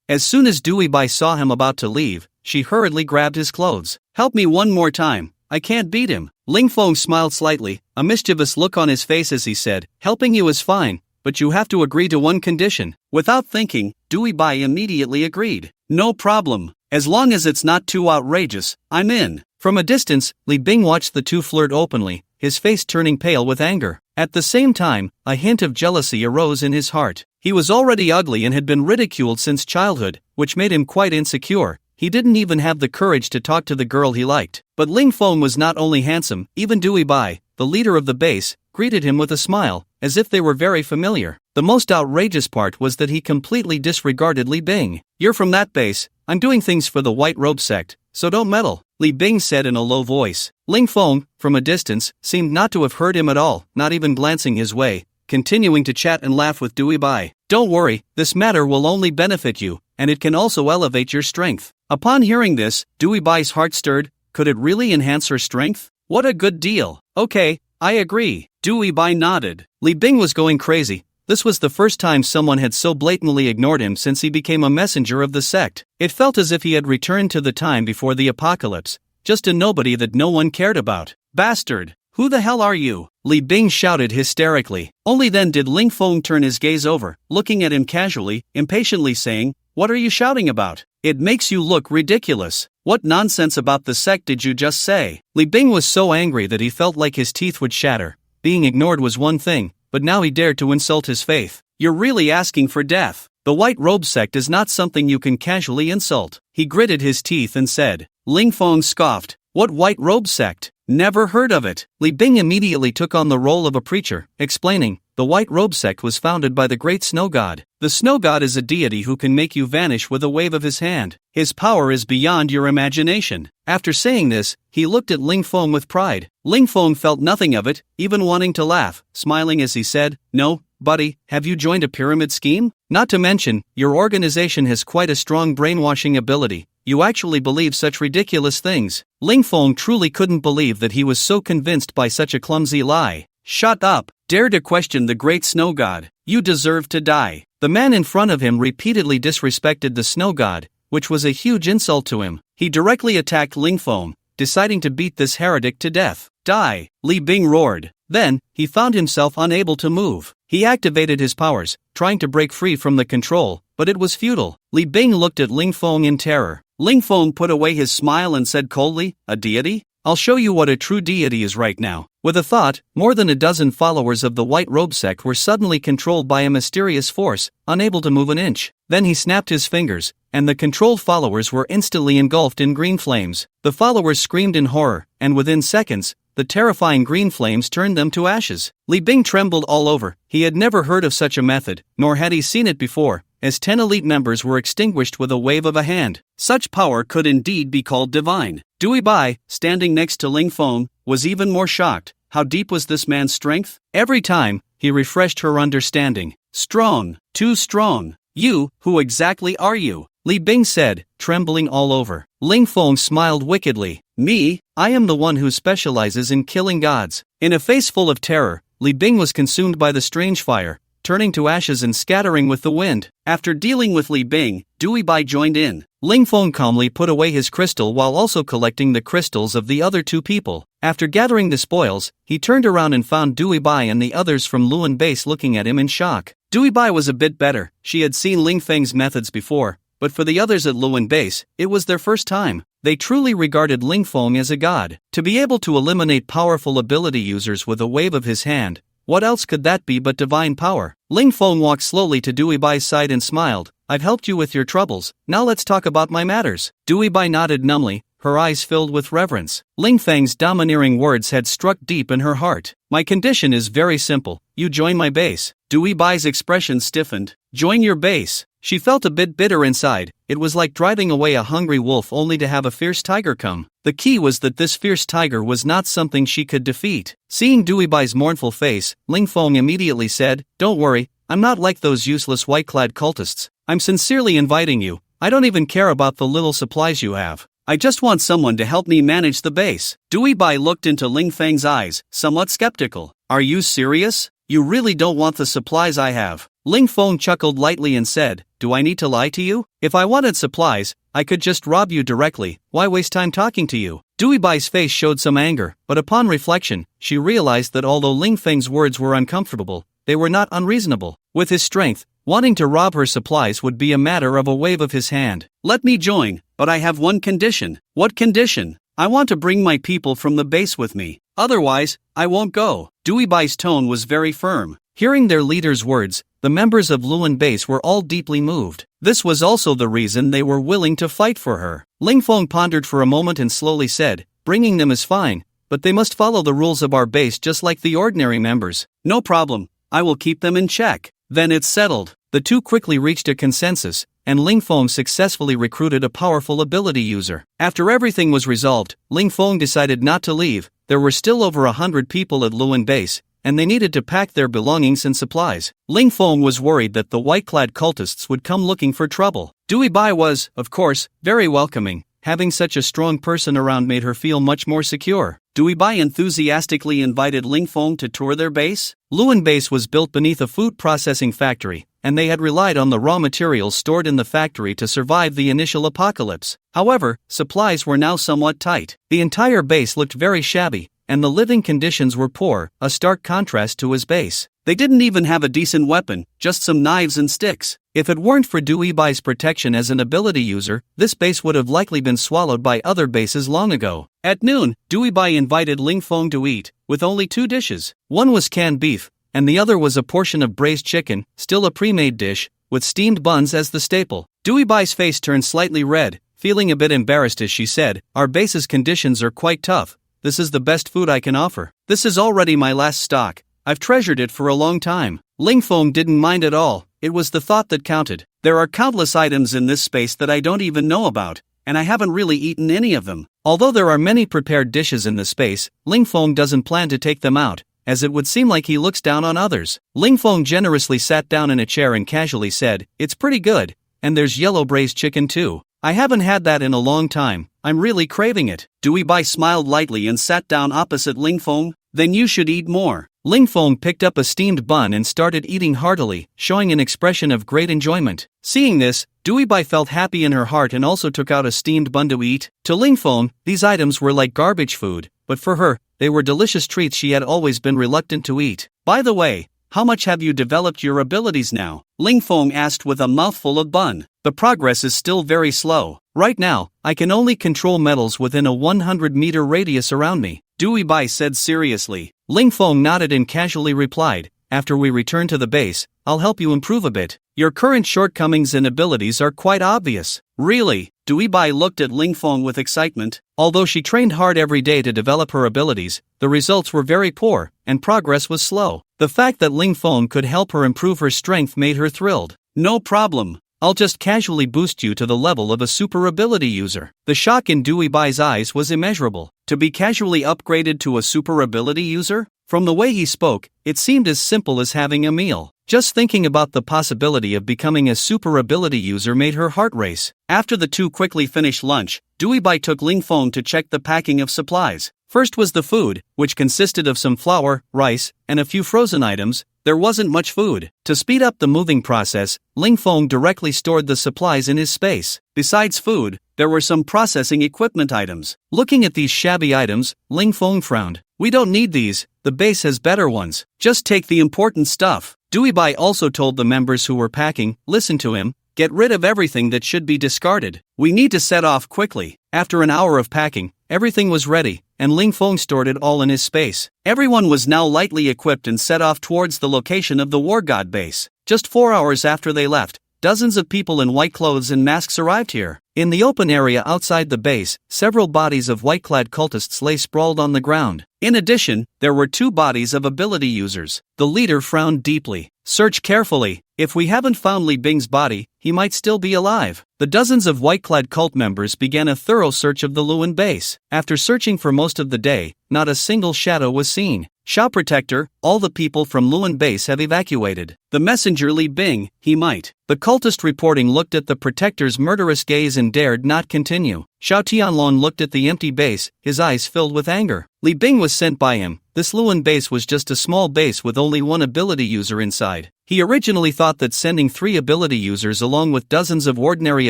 Speaker 1: As soon as Dewey Bai saw him about to leave, she hurriedly grabbed his clothes. "Help me one more time. I can't beat him." Ling Feng smiled slightly, a mischievous look on his face as he said, "Helping you is fine, but you have to agree to one condition." Without thinking, Dewey Bai immediately agreed. "No problem. As long as it's not too outrageous, I'm in." From a distance, Li Bing watched the two flirt openly, his face turning pale with anger. At the same time, a hint of jealousy arose in his heart. He was already ugly and had been ridiculed since childhood, which made him quite insecure. He didn't even have the courage to talk to the girl he liked. But Ling Feng was not only handsome, even Dewey Bai, the leader of the base, greeted him with a smile, as if they were very familiar. The most outrageous part was that he completely disregarded Li Bing. "You're from that base. I'm doing things for the White Robe sect, so don't meddle," Li Bing said in a low voice. Ling Feng, from a distance, seemed not to have heard him at all, not even glancing his way, continuing to chat and laugh with Dewey Bai. "Don't worry, this matter will only benefit you, and it can also elevate your strength." Upon hearing this, Dewey Bai's heart stirred. Could it really enhance her strength? What a good deal. "Okay, I agree." Dewey Bai nodded. Li Bing was going crazy. This was the first time someone had so blatantly ignored him since he became a messenger of the sect. It felt as if he had returned to the time before the apocalypse, just a nobody that no one cared about. "Bastard! Who the hell are you?" Li Bing shouted hysterically. Only then did Ling Feng turn his gaze over, looking at him casually, impatiently saying, "What are you shouting about? It makes you look ridiculous. What nonsense about the sect did you just say?" Li Bing was so angry that he felt like his teeth would shatter. Being ignored was one thing, but now he dared to insult his faith. "You're really asking for death. The White Robe sect is not something you can casually insult." He gritted his teeth and said. Ling Feng scoffed. "What White Robe sect? Never heard of it." Li Bing immediately took on the role of a preacher, explaining, "The White Robe sect was founded by the great snow god. The snow god is a deity who can make you vanish with a wave of his hand. His power is beyond your imagination." After saying this, he looked at Ling Feng with pride. Ling Feng felt nothing of it, even wanting to laugh, smiling as he said, "No, buddy, have you joined a pyramid scheme? Not to mention, your organization has quite a strong brainwashing ability. You actually believe such ridiculous things." Ling Feng truly couldn't believe that he was so convinced by such a clumsy lie. "Shut up! Dare to question the great snow god. You deserve to die." The man in front of him repeatedly disrespected the snow god, which was a huge insult to him. He directly attacked Ling Feng, deciding to beat this heretic to death. "Die!" Li Bing roared. Then, he found himself unable to move. He activated his powers, trying to break free from the control, but it was futile. Li Bing looked at Ling Feng in terror. Ling Feng put away his smile and said coldly, "A deity? I'll show you what a true deity is right now." With a thought, more than a dozen followers of the White Robe sect were suddenly controlled by a mysterious force, unable to move an inch. Then he snapped his fingers, and the controlled followers were instantly engulfed in green flames. The followers screamed in horror, and within seconds, the terrifying green flames turned them to ashes. Li Bing trembled all over. He had never heard of such a method, nor had he seen it before, as 10 elite members were extinguished with a wave of a hand. Such power could indeed be called divine. Dewey Bai, standing next to Ling Feng, was even more shocked. How deep was this man's strength? Every time, he refreshed her understanding. Strong, too strong. You, who exactly are you? Li Bing said, trembling all over. Ling Feng smiled wickedly. Me, I am the one who specializes in killing gods. In a face full of terror, Li Bing was consumed by the strange fire, turning to ashes and scattering with the wind. After dealing with Li Bing, Dewey Bai joined in. Ling Feng calmly put away his crystal while also collecting the crystals of the other two people. After gathering the spoils, he turned around and found Dewey Bai and the others from Luan Base looking at him in shock. Dewey Bai was a bit better. She had seen Ling Feng's methods before, but for the others at Luan Base, it was their first time. They truly regarded Ling Feng as a god. To be able to eliminate powerful ability users with a wave of his hand, what else could that be but divine power? Ling Feng walked slowly to Dewey Bai's side and smiled. I've helped you with your troubles, now let's talk about my matters. Dewey Bai nodded numbly, her eyes filled with reverence. Ling Feng's domineering words had struck deep in her heart. My condition is very simple. You join my base. Dewey Bai's expression stiffened. Join your base. She felt a bit bitter inside. It was like driving away a hungry wolf only to have a fierce tiger come. The key was that this fierce tiger was not something she could defeat. Seeing Dewey Bai's mournful face, Ling Feng immediately said, "Don't worry, I'm not like those useless white-clad cultists. I'm sincerely inviting you. I don't even care about the little supplies you have. I just want someone to help me manage the base." Dewey Bai looked into Ling Feng's eyes, somewhat skeptical. Are you serious? You really don't want the supplies I have? Ling Feng chuckled lightly and said, do I need to lie to you? If I wanted supplies, I could just rob you directly. Why waste time talking to you? Dewey Bai's face showed some anger, but upon reflection, she realized that although Ling Feng's words were uncomfortable, they were not unreasonable. With his strength, wanting to rob her supplies would be a matter of a wave of his hand. Let me join, but I have one condition. What condition? I want to bring my people from the base with me. Otherwise, I won't go. Dewey Bai's tone was very firm. Hearing their leader's words, the members of Luan Base were all deeply moved. This was also the reason they were willing to fight for her. Ling Feng pondered for a moment and slowly said, bringing them is fine, but they must follow the rules of our base just like the ordinary members. No problem, I will keep them in check. Then it's settled. The two quickly reached a consensus, and Ling Feng successfully recruited a powerful ability user. After everything was resolved, Ling Feng decided not to leave. There were still over 100 people at Luan Base, and they needed to pack their belongings and supplies. Ling Feng was worried that the white-clad cultists would come looking for trouble. Dewey Bai was, of course, very welcoming. Having such a strong person around made her feel much more secure. Dewey Bai enthusiastically invited Ling Feng to tour their base. Luan Base was built beneath a food processing factory, and they had relied on the raw materials stored in the factory to survive the initial apocalypse. However, supplies were now somewhat tight. The entire base looked very shabby, and the living conditions were poor, a stark contrast to his base. They didn't even have a decent weapon, just some knives and sticks. If it weren't for Dewey Bai's protection as an ability user, this base would have likely been swallowed by other bases long ago. At noon, Dewey Bai invited Ling Feng to eat, with only 2 dishes. One was canned beef, and the other was a portion of braised chicken, still a pre-made dish, with steamed buns as the staple. Dewey Bai's face turned slightly red, feeling a bit embarrassed as she said, our base's conditions are quite tough. This is the best food I can offer. This is already my last stock. I've treasured it for a long time. Ling Feng didn't mind at all. It was the thought that counted. There are countless items in this space that I don't even know about, and I haven't really eaten any of them. Although there are many prepared dishes in this space, Ling Feng doesn't plan to take them out, as it would seem like he looks down on others. Ling Feng generously sat down in a chair and casually said, it's pretty good, and there's yellow braised chicken too. I haven't had that in a long time. I'm really craving it. Dewey Bai smiled lightly and sat down opposite Ling Feng. Then you should eat more. Ling Feng picked up a steamed bun and started eating heartily, showing an expression of great enjoyment. Seeing this, Dewey Bai felt happy in her heart and also took out a steamed bun to eat. To Ling Feng, these items were like garbage food, but for her, they were delicious treats she had always been reluctant to eat. By the way, how much have you developed your abilities now? Ling Feng asked with a mouthful of bun. the progress is still very slow. Right now, I can only control metals within a 100-meter radius around me, Dewey Bai said seriously. Ling Feng nodded and casually replied, after we return to the base, I'll help you improve a bit. Your current shortcomings and abilities are quite obvious. Really? Dewey Bai looked at Ling Feng with excitement. Although she trained hard every day to develop her abilities, the results were very poor, and progress was slow. The fact that Ling Feng could help her improve her strength made her thrilled. No problem. I'll just casually boost you to the level of a super ability user. The shock in Dewey Bai's eyes was immeasurable. To be casually upgraded to a super ability user? From the way he spoke, it seemed as simple as having a meal. Just thinking about the possibility of becoming a super ability user made her heart race. After the two quickly finished lunch, Dewey Bai took Ling Feng to check the packing of supplies. First was the food, which consisted of some flour, rice, and a few frozen items. There wasn't much food. To speed up the moving process, Ling Feng directly stored the supplies in his space. Besides food, there were some processing equipment items. Looking at these shabby items, Ling Feng frowned. We don't need these, the base has better ones. Just take the important stuff. Dewey Bai also told the members who were packing, listen to him, get rid of everything that should be discarded. We need to set off quickly. After an hour of packing, everything was ready, and Ling Feng stored it all in his space. Everyone was now lightly equipped and set off towards the location of the war god base. Just 4 hours after they left, dozens of people in white clothes and masks arrived here. In the open area outside the base, several bodies of white-clad cultists lay sprawled on the ground. In addition, there were 2 bodies of ability users. The leader frowned deeply. Search carefully. If we haven't found Li Bing's body, he might still be alive. The dozens of white-clad cult members began a thorough search of the Luan base. After searching for most of the day, not a single shadow was seen. Shao Protector, all the people from Luan base have evacuated. The messenger Li Bing, he might. The cultist reporting looked at the Protector's murderous gaze and dared not continue. Shao Tianlong looked at the empty base, his eyes filled with anger. Li Bing was sent by him. This Luan base was just a small base with only 1 ability user inside. He originally thought that sending 3 ability users along with dozens of ordinary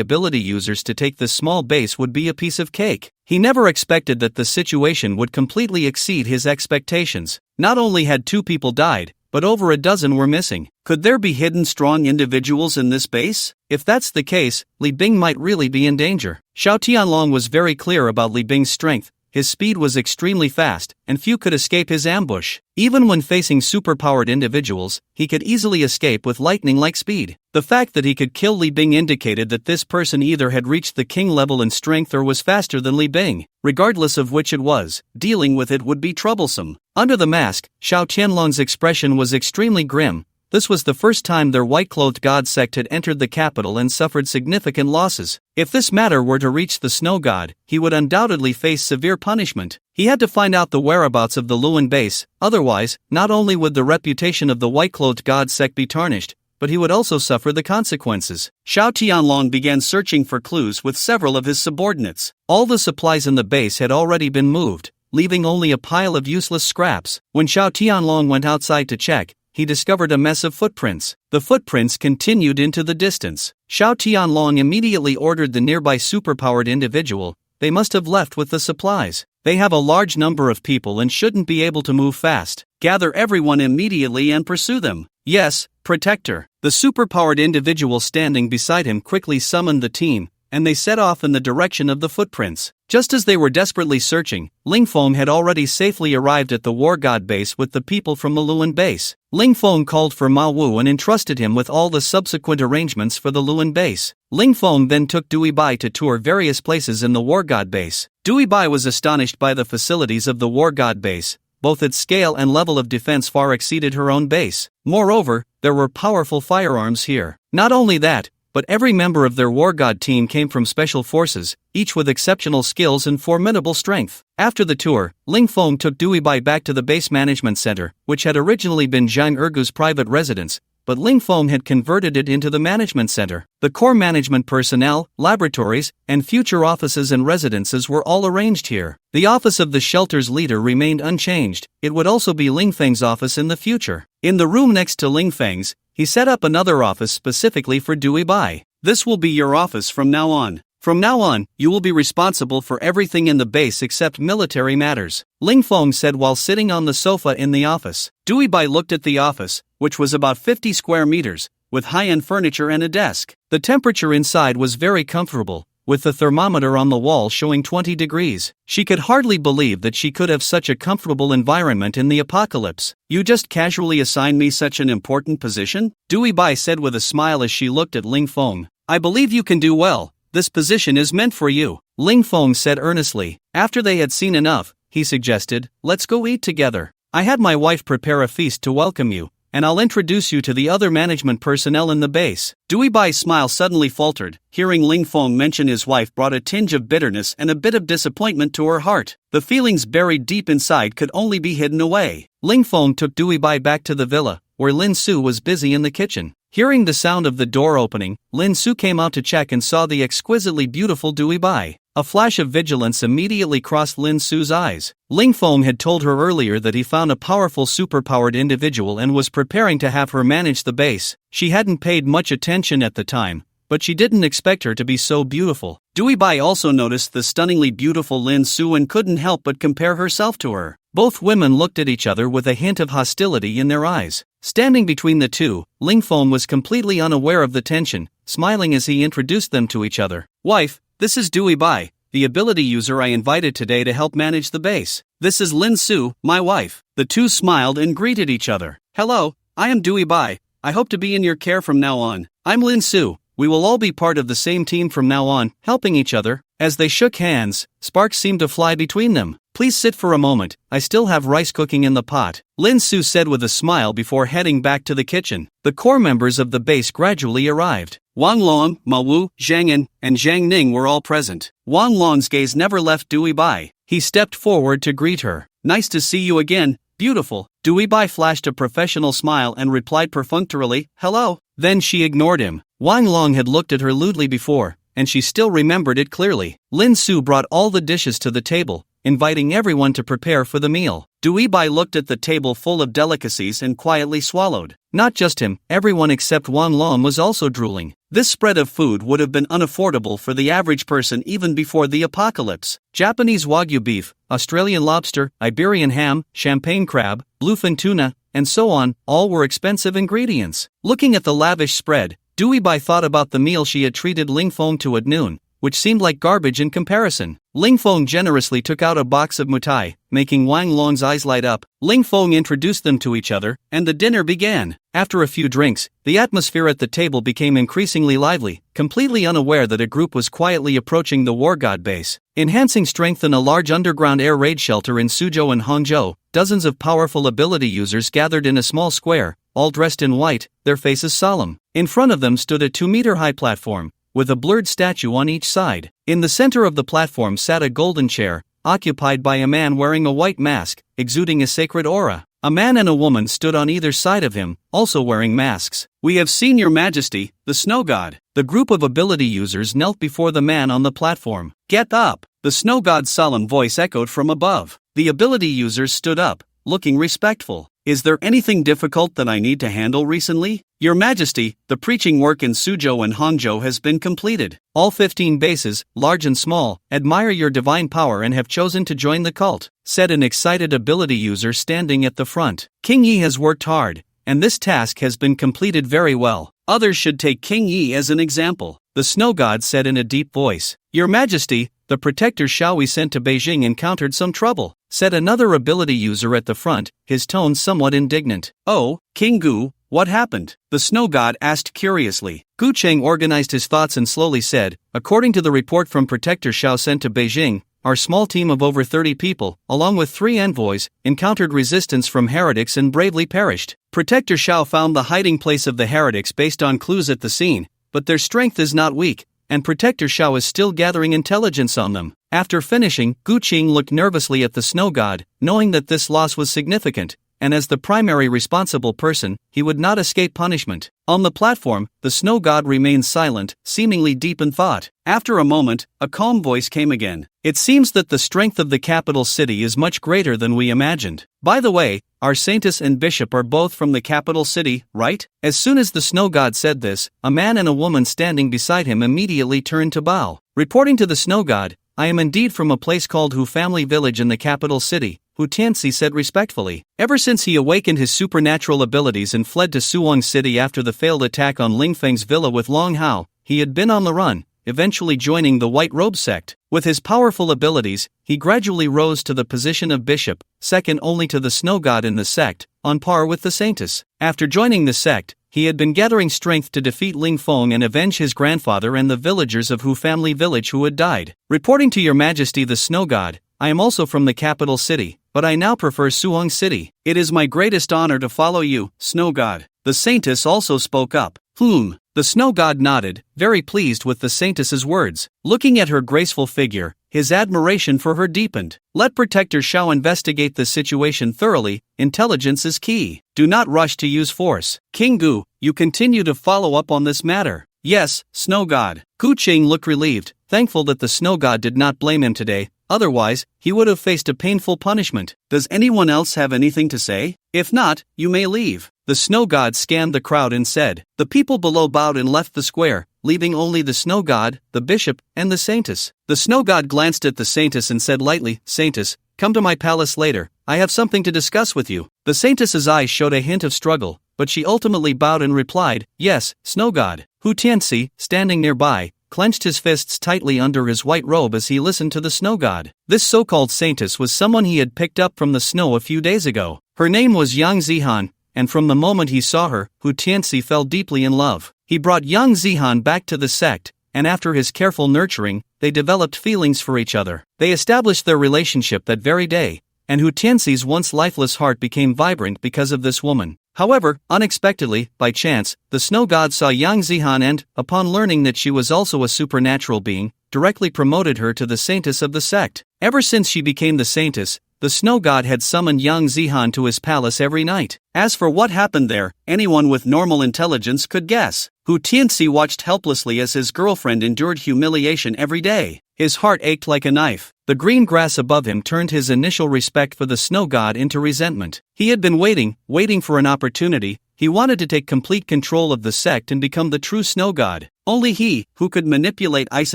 Speaker 1: ability users to take this small base would be a piece of cake. He never expected that the situation would completely exceed his expectations. Not only had 2 people died, but over a dozen were missing. Could there be hidden strong individuals in this base? If that's the case, Li Bing might really be in danger. Shao Tianlong was very clear about Li Bing's strength. His speed was extremely fast, and few could escape his ambush. Even when facing superpowered individuals, he could easily escape with lightning-like speed. The fact that he could kill Li Bing indicated that this person either had reached the king level in strength or was faster than Li Bing. Regardless of which it was, dealing with it would be troublesome. Under the mask, Shao Tianlong's expression was extremely grim. This was the first time their white-clothed god sect had entered the capital and suffered significant losses. If this matter were to reach the snow god, he would undoubtedly face severe punishment. He had to find out the whereabouts of the Luan base, otherwise, not only would the reputation of the white-clothed god sect be tarnished, but he would also suffer the consequences. Shao Tianlong began searching for clues with several of his subordinates. All the supplies in the base had already been moved, leaving only a pile of useless scraps. When Shao Tianlong went outside to check, he discovered a mess of footprints. The footprints continued into the distance. Shao Tianlong immediately ordered the nearby superpowered individual. They must have left with the supplies. They have a large number of people and shouldn't be able to move fast. Gather everyone immediately and pursue them. Yes, Protector. The superpowered individual standing beside him quickly summoned the team, and they set off in the direction of the footprints. Just as they were desperately searching, Ling Feng had already safely arrived at the war god base with the people from the Luan base. Ling Feng called for Ma Wu and entrusted him with all the subsequent arrangements for the Luan base. Ling Feng then took Dewey Bai to tour various places in the war god base. Dewey Bai was astonished by the facilities of the war god base. Both its scale and level of defense far exceeded her own base. Moreover, there were powerful firearms here. Not only that, but every member of their war god team came from special forces, each with exceptional skills and formidable strength. After the tour, Ling Feng took Dewey Bai back to the base management center, which had originally been Zhang Ergu's private residence, but Ling Feng had converted it into the management center. The core management personnel, laboratories, and future offices and residences were all arranged here. The office of the shelter's leader remained unchanged. It would also be Ling Feng's office in the future. In the room next to Ling Feng's, he set up another office specifically for Dewey Bai. This will be your office from now on. From now on, you will be responsible for everything in the base except military matters, Ling Feng said while sitting on the sofa in the office. Dewey Bai looked at the office, which was about 50 square meters, with high-end furniture and a desk. The temperature inside was very comfortable, with the thermometer on the wall showing 20 degrees. She could hardly believe that she could have such a comfortable environment in the apocalypse. "You just casually assigned me such an important position?" Dewey Bai said with a smile as she looked at Ling Feng. "I believe you can do well. This position is meant for you." Ling Feng said earnestly. After they had seen enough, he suggested, "Let's go eat together. I had my wife prepare a feast to welcome you, and I'll introduce you to the other management personnel in the base." Dewey Bai's smile suddenly faltered. Hearing Ling Feng mention his wife brought a tinge of bitterness and a bit of disappointment to her heart. The feelings buried deep inside could only be hidden away. Ling Feng took Dewey Bai back to the villa, where Lin Su was busy in the kitchen. Hearing the sound of the door opening, Lin Su came out to check and saw the exquisitely beautiful Dewey Bai. A flash of vigilance immediately crossed Lin Su's eyes. Ling Feng had told her earlier that he found a powerful superpowered individual and was preparing to have her manage the base. She hadn't paid much attention at the time, but she didn't expect her to be so beautiful. Dewey Bai also noticed the stunningly beautiful Lin Su and couldn't help but compare herself to her. Both women looked at each other with a hint of hostility in their eyes. Standing between the two, Ling Feng was completely unaware of the tension, smiling as he introduced them to each other. "Wife, this is Dewey Bai, the ability user I invited today to help manage the base. This is Lin Su, my wife." The two smiled and greeted each other. "Hello, I am Dewey Bai. I hope to be in your care from now on. I'm Lin Su. We will all be part of the same team from now on, helping each other." As they shook hands, sparks seemed to fly between them. "Please sit for a moment, I still have rice cooking in the pot," Lin Su said with a smile before heading back to the kitchen. The core members of the base gradually arrived. Wang Long, Ma Wu, Zhang An, and Zhang Ning were all present. Wang Long's gaze never left Dewey Bai. He stepped forward to greet her. "Nice to see you again, beautiful." Dewey Bai flashed a professional smile and replied perfunctorily, "Hello." Then she ignored him. Wang Long had looked at her lewdly before, and she still remembered it clearly. Lin Su brought all the dishes to the table, inviting everyone to prepare for the meal. Dewey Bai looked at the table full of delicacies and quietly swallowed. Not just him, everyone except Wang Long was also drooling. This spread of food would have been unaffordable for the average person even before the apocalypse. Japanese Wagyu beef, Australian lobster, Iberian ham, champagne crab, bluefin tuna, and so on, all were expensive ingredients. Looking at the lavish spread, Dewey Bai thought about the meal she had treated Ling Feng to at noon, which seemed like garbage in comparison. Ling Feng generously took out a box of mutai, making Wang Long's eyes light up. Ling Feng introduced them to each other, and the dinner began. After a few drinks, the atmosphere at the table became increasingly lively, completely unaware that a group was quietly approaching the War God base. Enhancing strength in a large underground air raid shelter in Suzhou and Hangzhou, dozens of powerful ability users gathered in a small square, all dressed in white, their faces solemn. In front of them stood a 2-meter-high platform, with a blurred statue on each side. In the center of the platform sat a golden chair, occupied by a man wearing a white mask, exuding a sacred aura. A man and a woman stood on either side of him, also wearing masks. "We have seen your majesty, the snow god." The group of ability users knelt before the man on the platform. "Get up!" The snow god's solemn voice echoed from above. The ability users stood up, looking respectful. "Is there anything difficult that I need to handle recently? Your Majesty, the preaching work in Suzhou and Hangzhou has been completed. All 15 bases, large and small, admire your divine power and have chosen to join the cult," said an excited ability user standing at the front. "King Yi has worked hard, and this task has been completed very well. Others should take King Yi as an example," the snow god said in a deep voice. "Your Majesty, the protector Shao we sent to Beijing encountered some trouble," said another ability user at the front, his tone somewhat indignant. "Oh, King Gu, what happened?" the snow god asked curiously. Gu Cheng organized his thoughts and slowly said, "According to the report from Protector Shao sent to Beijing, our small team of over 30 people, along with 3 envoys, encountered resistance from heretics and bravely perished. Protector Shao found the hiding place of the heretics based on clues at the scene, but their strength is not weak, and Protector Shao is still gathering intelligence on them." After finishing, Gu Qing looked nervously at the snow god, knowing that this loss was significant, and as the primary responsible person, he would not escape punishment. On the platform, the snow god remained silent, seemingly deep in thought. After a moment, a calm voice came again. "It seems that the strength of the capital city is much greater than we imagined. By the way, our saintess and bishop are both from the capital city, right?" As soon as the snow god said this, a man and a woman standing beside him immediately turned to bow. "Reporting to the snow god, I am indeed from a place called Hu Family Village in the capital city. Hu Tianxi said respectfully. Ever since he awakened his supernatural abilities and fled to Suwang City after the failed attack on Lingfeng's villa with Long Hao, he had been on the run, eventually joining the White Robe sect. With his powerful abilities, he gradually rose to the position of bishop, second only to the snow god in the sect, on par with the saintess. After joining the sect, he had been gathering strength to defeat Ling Feng and avenge his grandfather and the villagers of Hu family village who had died. Reporting to your majesty the snow god, I am also from the capital city, but I now prefer Suwang City. It is my greatest honor to follow you, snow god. The saintess also spoke up. The snow god nodded, very pleased with the saintess's words. Looking at her graceful figure, his admiration for her deepened. Let Protector Shao investigate the situation thoroughly, intelligence is key. Do not rush to use force. King Gu, you continue to follow up on this matter. Yes, snow god. Gu Qing looked relieved, thankful that the snow god did not blame him today, otherwise, he would have faced a painful punishment. Does anyone else have anything to say? If not, you may leave. The snow god scanned the crowd and said. The people below bowed and left the square, leaving only the snow god, the bishop, and the saintess. The snow god glanced at the saintess and said lightly, Saintess, come to my palace later, I have something to discuss with you. The saintess's eyes showed a hint of struggle, but she ultimately bowed and replied, Yes, snow god. Hu Tianxi, standing nearby, clenched his fists tightly under his white robe as he listened to the snow god. This so-called saintess was someone he had picked up from the snow a few days ago. Her name was Yang Zihan, and from the moment he saw her, Hu Tianxi fell deeply in love. He brought Yang Zihan back to the sect, and after his careful nurturing, they developed feelings for each other. They established their relationship that very day, and Hu Tianxi's once lifeless heart became vibrant because of this woman. However, unexpectedly, by chance, the snow god saw Yang Zihan and, upon learning that she was also a supernatural being, directly promoted her to the saintess of the sect. Ever since she became the saintess, the snow god had summoned Yang Zihan to his palace every night. As for what happened there, anyone with normal intelligence could guess. Hu Tianxi watched helplessly as his girlfriend endured humiliation every day. His heart ached like a knife. The green grass above him turned his initial respect for the snow god into resentment. He had been waiting for an opportunity. He wanted to take complete control of the sect and become the true snow god. Only he, who could manipulate ice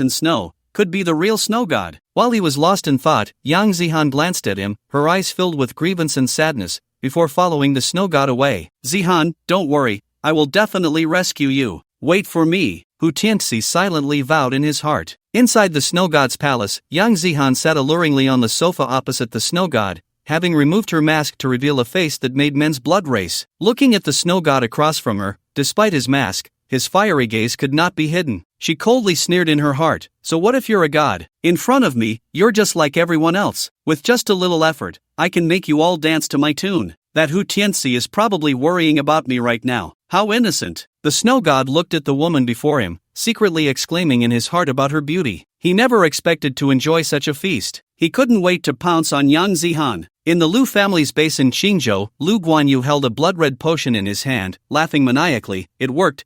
Speaker 1: and snow, could be the real snow god. While he was lost in thought, Yang Zihan glanced at him, her eyes filled with grievance and sadness, before following the snow god away. Zihan, don't worry, I will definitely rescue you. Wait for me, Hu Tianxi silently vowed in his heart. Inside the snow god's palace, Yang Zihan sat alluringly on the sofa opposite the snow god, having removed her mask to reveal a face that made men's blood race. Looking at the snow god across from her, despite his mask, his fiery gaze could not be hidden. She coldly sneered in her heart, so what if you're a god? In front of me, you're just like everyone else. With just a little effort, I can make you all dance to my tune. That Hu Tianxi is probably worrying about me right now. How innocent. The snow god looked at the woman before him, secretly exclaiming in his heart about her beauty. He never expected to enjoy such a feast. He couldn't wait to pounce on Yang Zihan. In the Lu family's base in Qingzhou, Lu Guanyu held a blood-red potion in his hand, laughing maniacally. It worked,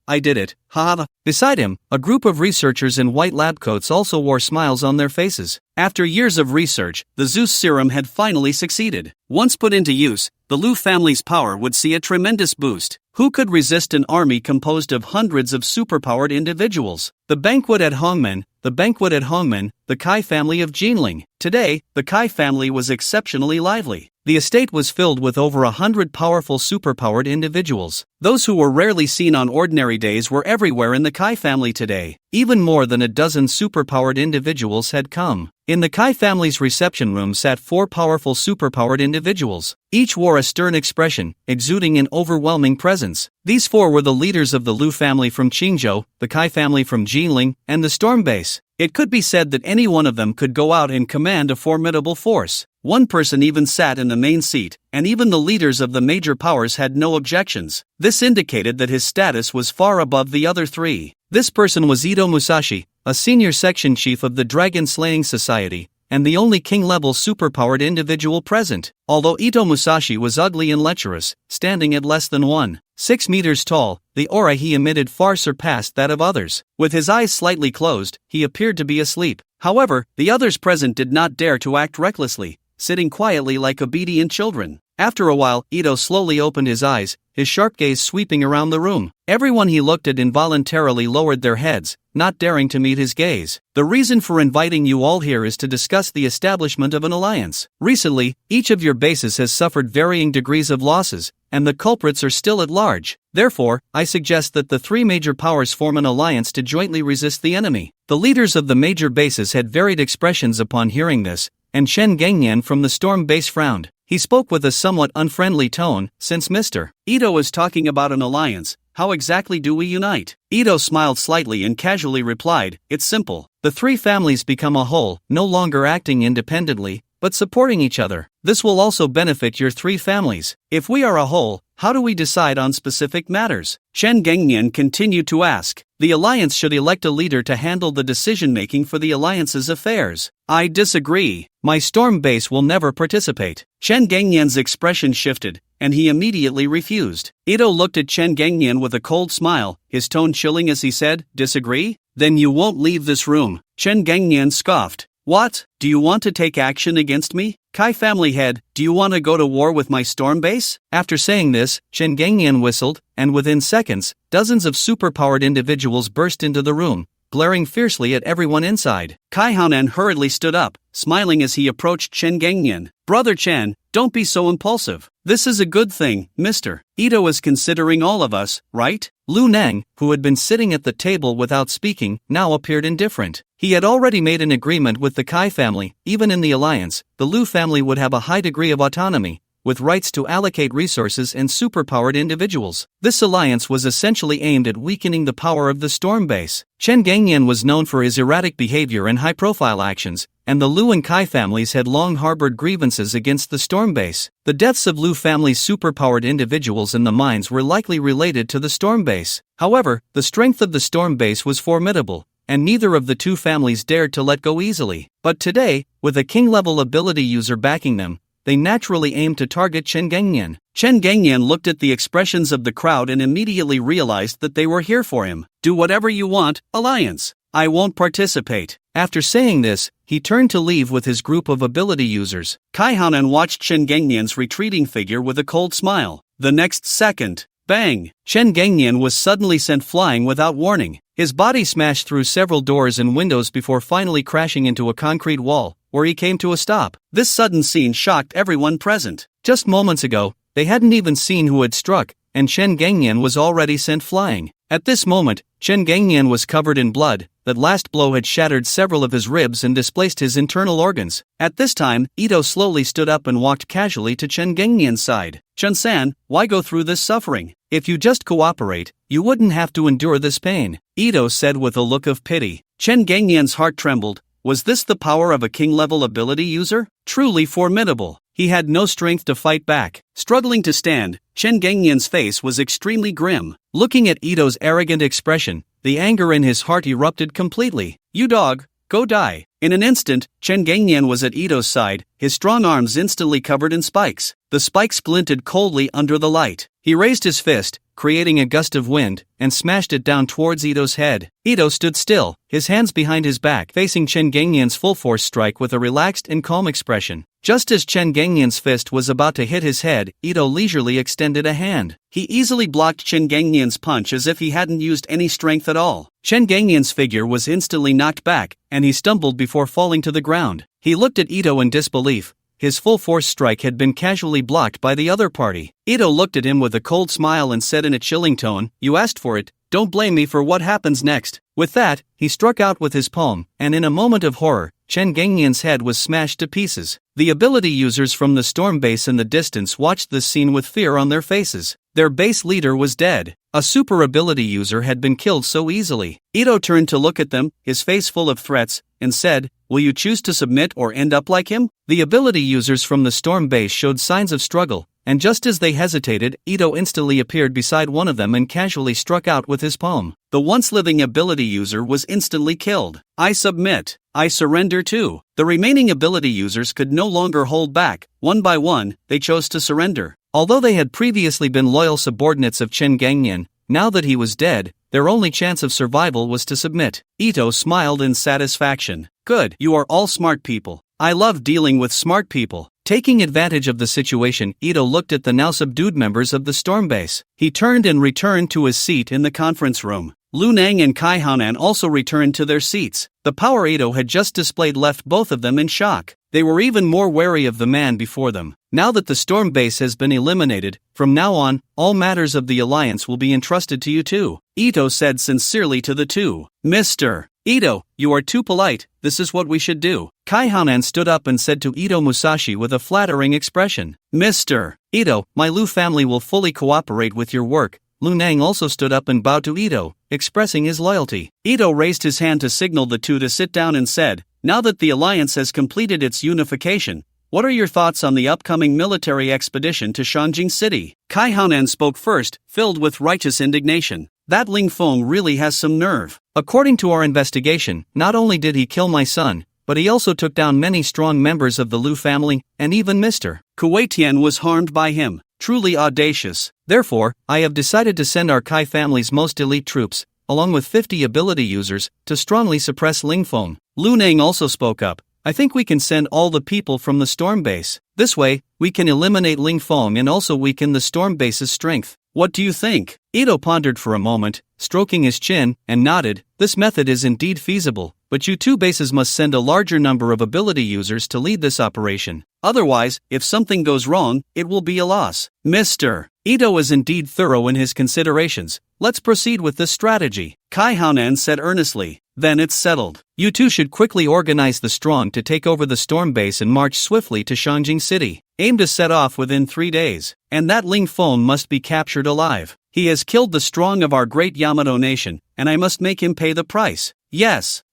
Speaker 1: I did it, ha ha. Beside him, a group of researchers in white lab coats also wore smiles on their faces. After years of research, the Zeus serum had finally succeeded. Once put into use, the Lu family's power would see a tremendous boost. Who could resist an army composed of hundreds of superpowered individuals? The banquet at Hongmen, the Kai family of Jinling. Today, the Kai family was exceptionally lively. The estate was filled with over 100 powerful superpowered individuals. Those who were rarely seen on ordinary days were everywhere in the Kai family today. Even more than a dozen superpowered individuals had come. In the Kai family's reception room sat 4 powerful superpowered individuals. Each wore a stern expression, exuding an overwhelming presence. These 4 were the leaders of the Lu family from Qingzhou, the Kai family from Jinling, and the Storm Base. It could be said that any one of them could go out and command a formidable force. One person even sat in the main seat, and even the leaders of the major powers had no objections. This indicated that his status was far above the other 3. This person was Ito Musashi, a senior section chief of the Dragon Slaying Society, and the only king-level superpowered individual present. Although Ito Musashi was ugly and lecherous, standing at less than 1.6 meters tall, the aura he emitted far surpassed that of others. With his eyes slightly closed, he appeared to be asleep. However, the others present did not dare to act recklessly, sitting quietly like obedient children. After a while, Ito slowly opened his eyes, his sharp gaze sweeping around the room. Everyone he looked at involuntarily lowered their heads, not daring to meet his gaze. The reason for inviting you all here is to discuss the establishment of an alliance. Recently, each of your bases has suffered varying degrees of losses, and the culprits are still at large. Therefore, I suggest that the three major powers form an alliance to jointly resist the enemy. The leaders of the major bases had varied expressions upon hearing this, and Shen Gengyan from the Storm base frowned. He spoke with a somewhat unfriendly tone, since Mr. Ito is talking about an alliance, how exactly do we unite? Ito smiled slightly and casually replied, it's simple. The three families become a whole, no longer acting independently, but supporting each other. This will also benefit your three families. If we are a whole, how do we decide on specific matters? Shen Gengyan continued to ask. The alliance should elect a leader to handle the decision-making for the alliance's affairs. I disagree. My Storm base will never participate. Shen Gengyan's expression shifted, and he immediately refused. Ito looked at Shen Gengyan with a cold smile, his tone chilling as he said, disagree? Then you won't leave this room. Shen Gengyan scoffed. What? Do you want to take action against me? Kai family head, do you want to go to war with my Storm base? After saying this, Shen Gengyan whistled, and within seconds, dozens of superpowered individuals burst into the room, glaring fiercely at everyone inside. Kai Haonan hurriedly stood up, smiling as he approached Shen Gengyan. Brother Chen, don't be so impulsive. This is a good thing, Mr. Ito is considering all of us, right? Lu Neng, who had been sitting at the table without speaking, now appeared indifferent. He had already made an agreement with the Kai family. Even in the alliance, the Lu family would have a high degree of autonomy, with rights to allocate resources and superpowered individuals. This alliance was essentially aimed at weakening the power of the Storm base. Shen Gengyan was known for his erratic behavior and high-profile actions, and the Lu and Kai families had long harbored grievances against the Storm base. The deaths of Lu family's superpowered individuals in the mines were likely related to the Storm base. However, the strength of the Storm base was formidable, and neither of the two families dared to let go easily. But today, with a king-level ability user backing them, they naturally aimed to target Shen Gengyan. Shen Gengyan looked at the expressions of the crowd and immediately realized that they were here for him. Do whatever you want, Alliance. I won't participate. After saying this, he turned to leave with his group of ability users. Kai Haonan watched Shen Gengyan's retreating figure with a cold smile. The next second, bang! Shen Gengyan was suddenly sent flying without warning. His body smashed through several doors and windows before finally crashing into a concrete wall, where he came to a stop. This sudden scene shocked everyone present. Just moments ago, they hadn't even seen who had struck, and Shen Gengyan was already sent flying. At this moment, Shen Gengyan was covered in blood. That last blow had shattered several of his ribs and displaced his internal organs. At this time, Ito slowly stood up and walked casually to Shen Gengyan's side. Chun-san, why go through this suffering? If you just cooperate, you wouldn't have to endure this pain, Ito said with a look of pity. Shen Gengyan's heart trembled. Was this the power of a king-level ability user? Truly formidable. He had no strength to fight back. Struggling to stand, Shen Gengyan's face was extremely grim. Looking at Ito's arrogant expression, the anger in his heart erupted completely. You dog, go die. In an instant, Shen Gengyan was at Ito's side, his strong arms instantly covered in spikes. The spikes glinted coldly under the light. He raised his fist, creating a gust of wind, and smashed it down towards Ito's head. Ito stood still, his hands behind his back, facing Shen Gengyan's full-force strike with a relaxed and calm expression. Just as Shen Gengyan's fist was about to hit his head, Ito leisurely extended a hand. He easily blocked Shen Gengyan's punch as if he hadn't used any strength at all. Shen Gengyan's figure was instantly knocked back, and he stumbled before falling to the ground. He looked at Ito in disbelief. His full-force strike had been casually blocked by the other party. Ito looked at him with a cold smile and said in a chilling tone, "You asked for it, don't blame me for what happens next." With that, he struck out with his palm, and in a moment of horror, Shen Gengyan's head was smashed to pieces. The ability users from the Storm base in the distance watched this scene with fear on their faces. Their base leader was dead. A super ability user had been killed so easily. Ito turned to look at them, his face full of threats, and said, "Will you choose to submit or end up like him?" The ability users from the Storm base showed signs of struggle, and just as they hesitated, Ito instantly appeared beside one of them and casually struck out with his palm. The once-living ability user was instantly killed. I submit. I surrender too. The remaining ability users could no longer hold back. One by one, they chose to surrender. Although they had previously been loyal subordinates of Shen Gengyan, now that he was dead, their only chance of survival was to submit. Ito smiled in satisfaction. Good, you are all smart people. I love dealing with smart people. Taking advantage of the situation, Ito looked at the now subdued members of the storm base. He turned and returned to his seat in the conference room. Lu Nang and Kai Haonan also returned to their seats. The power Ito had just displayed left both of them in shock. They were even more wary of the man before them. Now that the storm base has been eliminated, from now on, all matters of the alliance will be entrusted to you too, Ito said sincerely to the two. Mr. Ito, you are too polite, this is what we should do. Kai Haonan stood up and said to Ito Musashi with a flattering expression. Mr. Ito, my Lu family will fully cooperate with your work. Lu Nang also stood up and bowed to Ito, expressing his loyalty. Ito raised his hand to signal the two to sit down and said, now that the alliance has completed its unification, what are your thoughts on the upcoming military expedition to Shanjing City? Kai Haonan spoke first, filled with righteous indignation. That Ling Feng really has some nerve. According to our investigation, not only did he kill my son, but he also took down many strong members of the Lu family, and even Mr. Kuei Tian was harmed by him. Truly audacious. Therefore, I have decided to send our Kai family's most elite troops, along with 50 ability users, to strongly suppress Ling Feng. Lu Nang also spoke up. I think we can send all the people from the storm base. This way, we can eliminate Ling Feng and also weaken the storm base's strength. What do you think? Ito pondered for a moment, stroking his chin, and nodded. This method is indeed feasible, but you two bases must send a larger number of ability users to lead this operation. Otherwise, if something goes wrong, it will be a loss. Mr. Ito is indeed thorough in his considerations. Let's proceed with this strategy. Kai Haonan said earnestly. Then it's settled. You two should quickly organize the strong to take over the storm base and march swiftly to Shanjing City. Aim to set off within 3 days. And that Ling Feng must be captured alive. He has killed the strong of our great Yamato nation, and I must make him pay the price. Yes.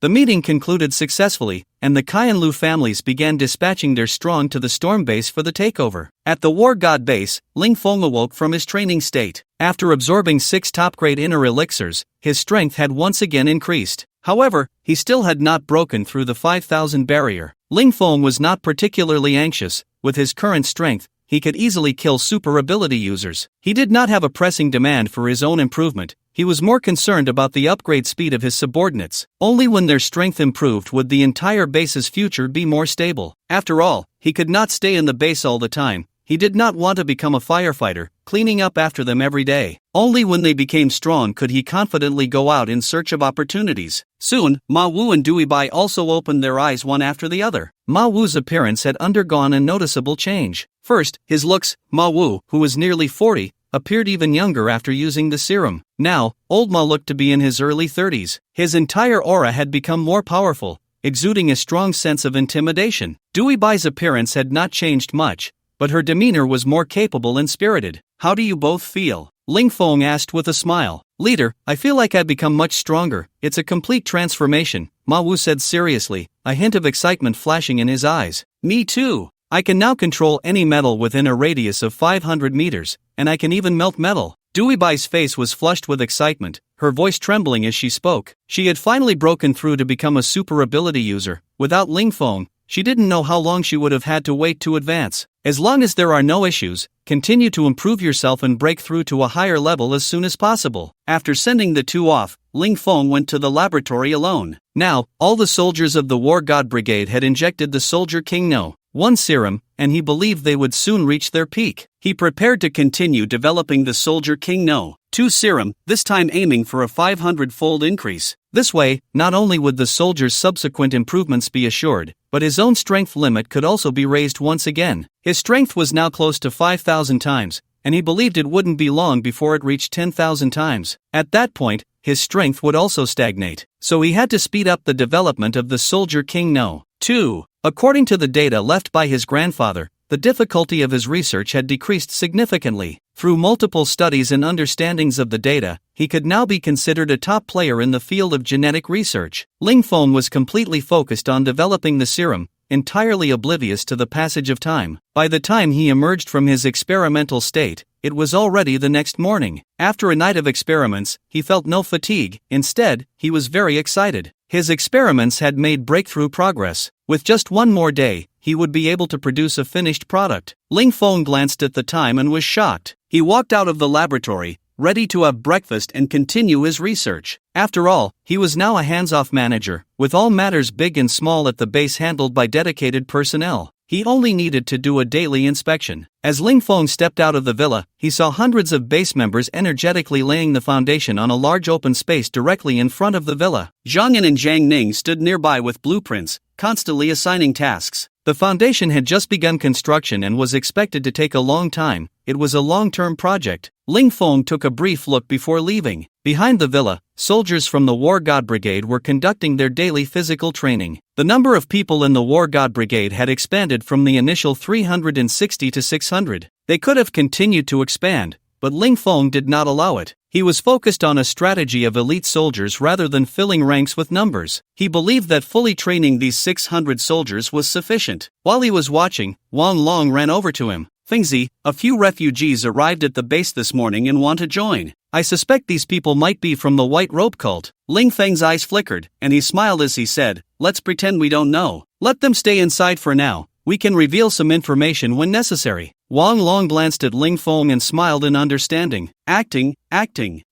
Speaker 1: The meeting concluded successfully, and the Kai and Lu families began dispatching their strong to the storm base for the takeover. At the War God base, Ling Feng awoke from his training state. After absorbing 6 top-grade inner elixirs, his strength had once again increased. However, he still had not broken through the 5,000 barrier. Ling Feng was not particularly anxious. With his current strength, he could easily kill super ability users. He did not have a pressing demand for his own improvement. He was more concerned about the upgrade speed of his subordinates. Only when their strength improved would the entire base's future be more stable. After all, he could not stay in the base all the time. He did not want to become a firefighter, cleaning up after them every day. Only when they became strong could he confidently go out in search of opportunities. Soon, Ma Wu and Dewey Bai also opened their eyes one after the other. Ma Wu's appearance had undergone a noticeable change. First, his looks. Ma Wu, who was nearly 40, appeared even younger after using the serum. Now, old Ma looked to be in his early 30s. His entire aura had become more powerful, exuding a strong sense of intimidation. Dewey Bai's appearance had not changed much, but her demeanor was more capable and spirited. How do you both feel? Ling Feng asked with a smile. Leader, I feel like I've become much stronger. It's a complete transformation, Ma Wu said seriously, a hint of excitement flashing in his eyes. Me too. I can now control any metal within a radius of 500 meters, and I can even melt metal. Dewey Bai's face was flushed with excitement, her voice trembling as she spoke. She had finally broken through to become a super ability user. Without Ling Feng, she didn't know how long she would have had to wait to advance. As long as there are no issues, continue to improve yourself and break through to a higher level as soon as possible. After sending the two off, Ling Feng went to the laboratory alone. Now, all the soldiers of the War God Brigade had injected the Soldier King No. 1 serum, and he believed they would soon reach their peak. He prepared to continue developing the Soldier King No. 2 serum, this time aiming for a 500-fold increase. This way, not only would the soldier's subsequent improvements be assured, but his own strength limit could also be raised once again. His strength was now close to 5,000 times, and he believed it wouldn't be long before it reached 10,000 times. At that point, his strength would also stagnate, so he had to speed up the development of the Soldier King No. 2. According to the data left by his grandfather, the difficulty of his research had decreased significantly. Through multiple studies and understandings of the data, he could now be considered a top player in the field of genetic research. Ling Feng was completely focused on developing the serum, entirely oblivious to the passage of time. By the time he emerged from his experimental state, it was already the next morning. After a night of experiments, he felt no fatigue. Instead, he was very excited. His experiments had made breakthrough progress. With just one more day, he would be able to produce a finished product. Ling Feng glanced at the time and was shocked. He walked out of the laboratory, ready to have breakfast and continue his research. After all, he was now a hands-off manager, with all matters big and small at the base handled by dedicated personnel. He only needed to do a daily inspection. As Ling Feng stepped out of the villa, he saw hundreds of base members energetically laying the foundation on a large open space directly in front of the villa. Zhang Yan and Zhang Ning stood nearby with blueprints, constantly assigning tasks. The foundation had just begun construction and was expected to take a long time. It was a long-term project. Ling Feng took a brief look before leaving. Behind the villa, soldiers from the War God Brigade were conducting their daily physical training. The number of people in the War God Brigade had expanded from the initial 360 to 600. They could have continued to expand, but Ling Feng did not allow it. He was focused on a strategy of elite soldiers rather than filling ranks with numbers. He believed that fully training these 600 soldiers was sufficient. While he was watching, Wang Long ran over to him. Fengzi, a few refugees arrived at the base this morning and want to join. I suspect these people might be from the White Robe cult. Ling Feng's eyes flickered, and he smiled as he said, "Let's pretend we don't know. Let them stay inside for now. We can reveal some information when necessary." Wang Long glanced at Ling Feng and smiled in understanding. Acting.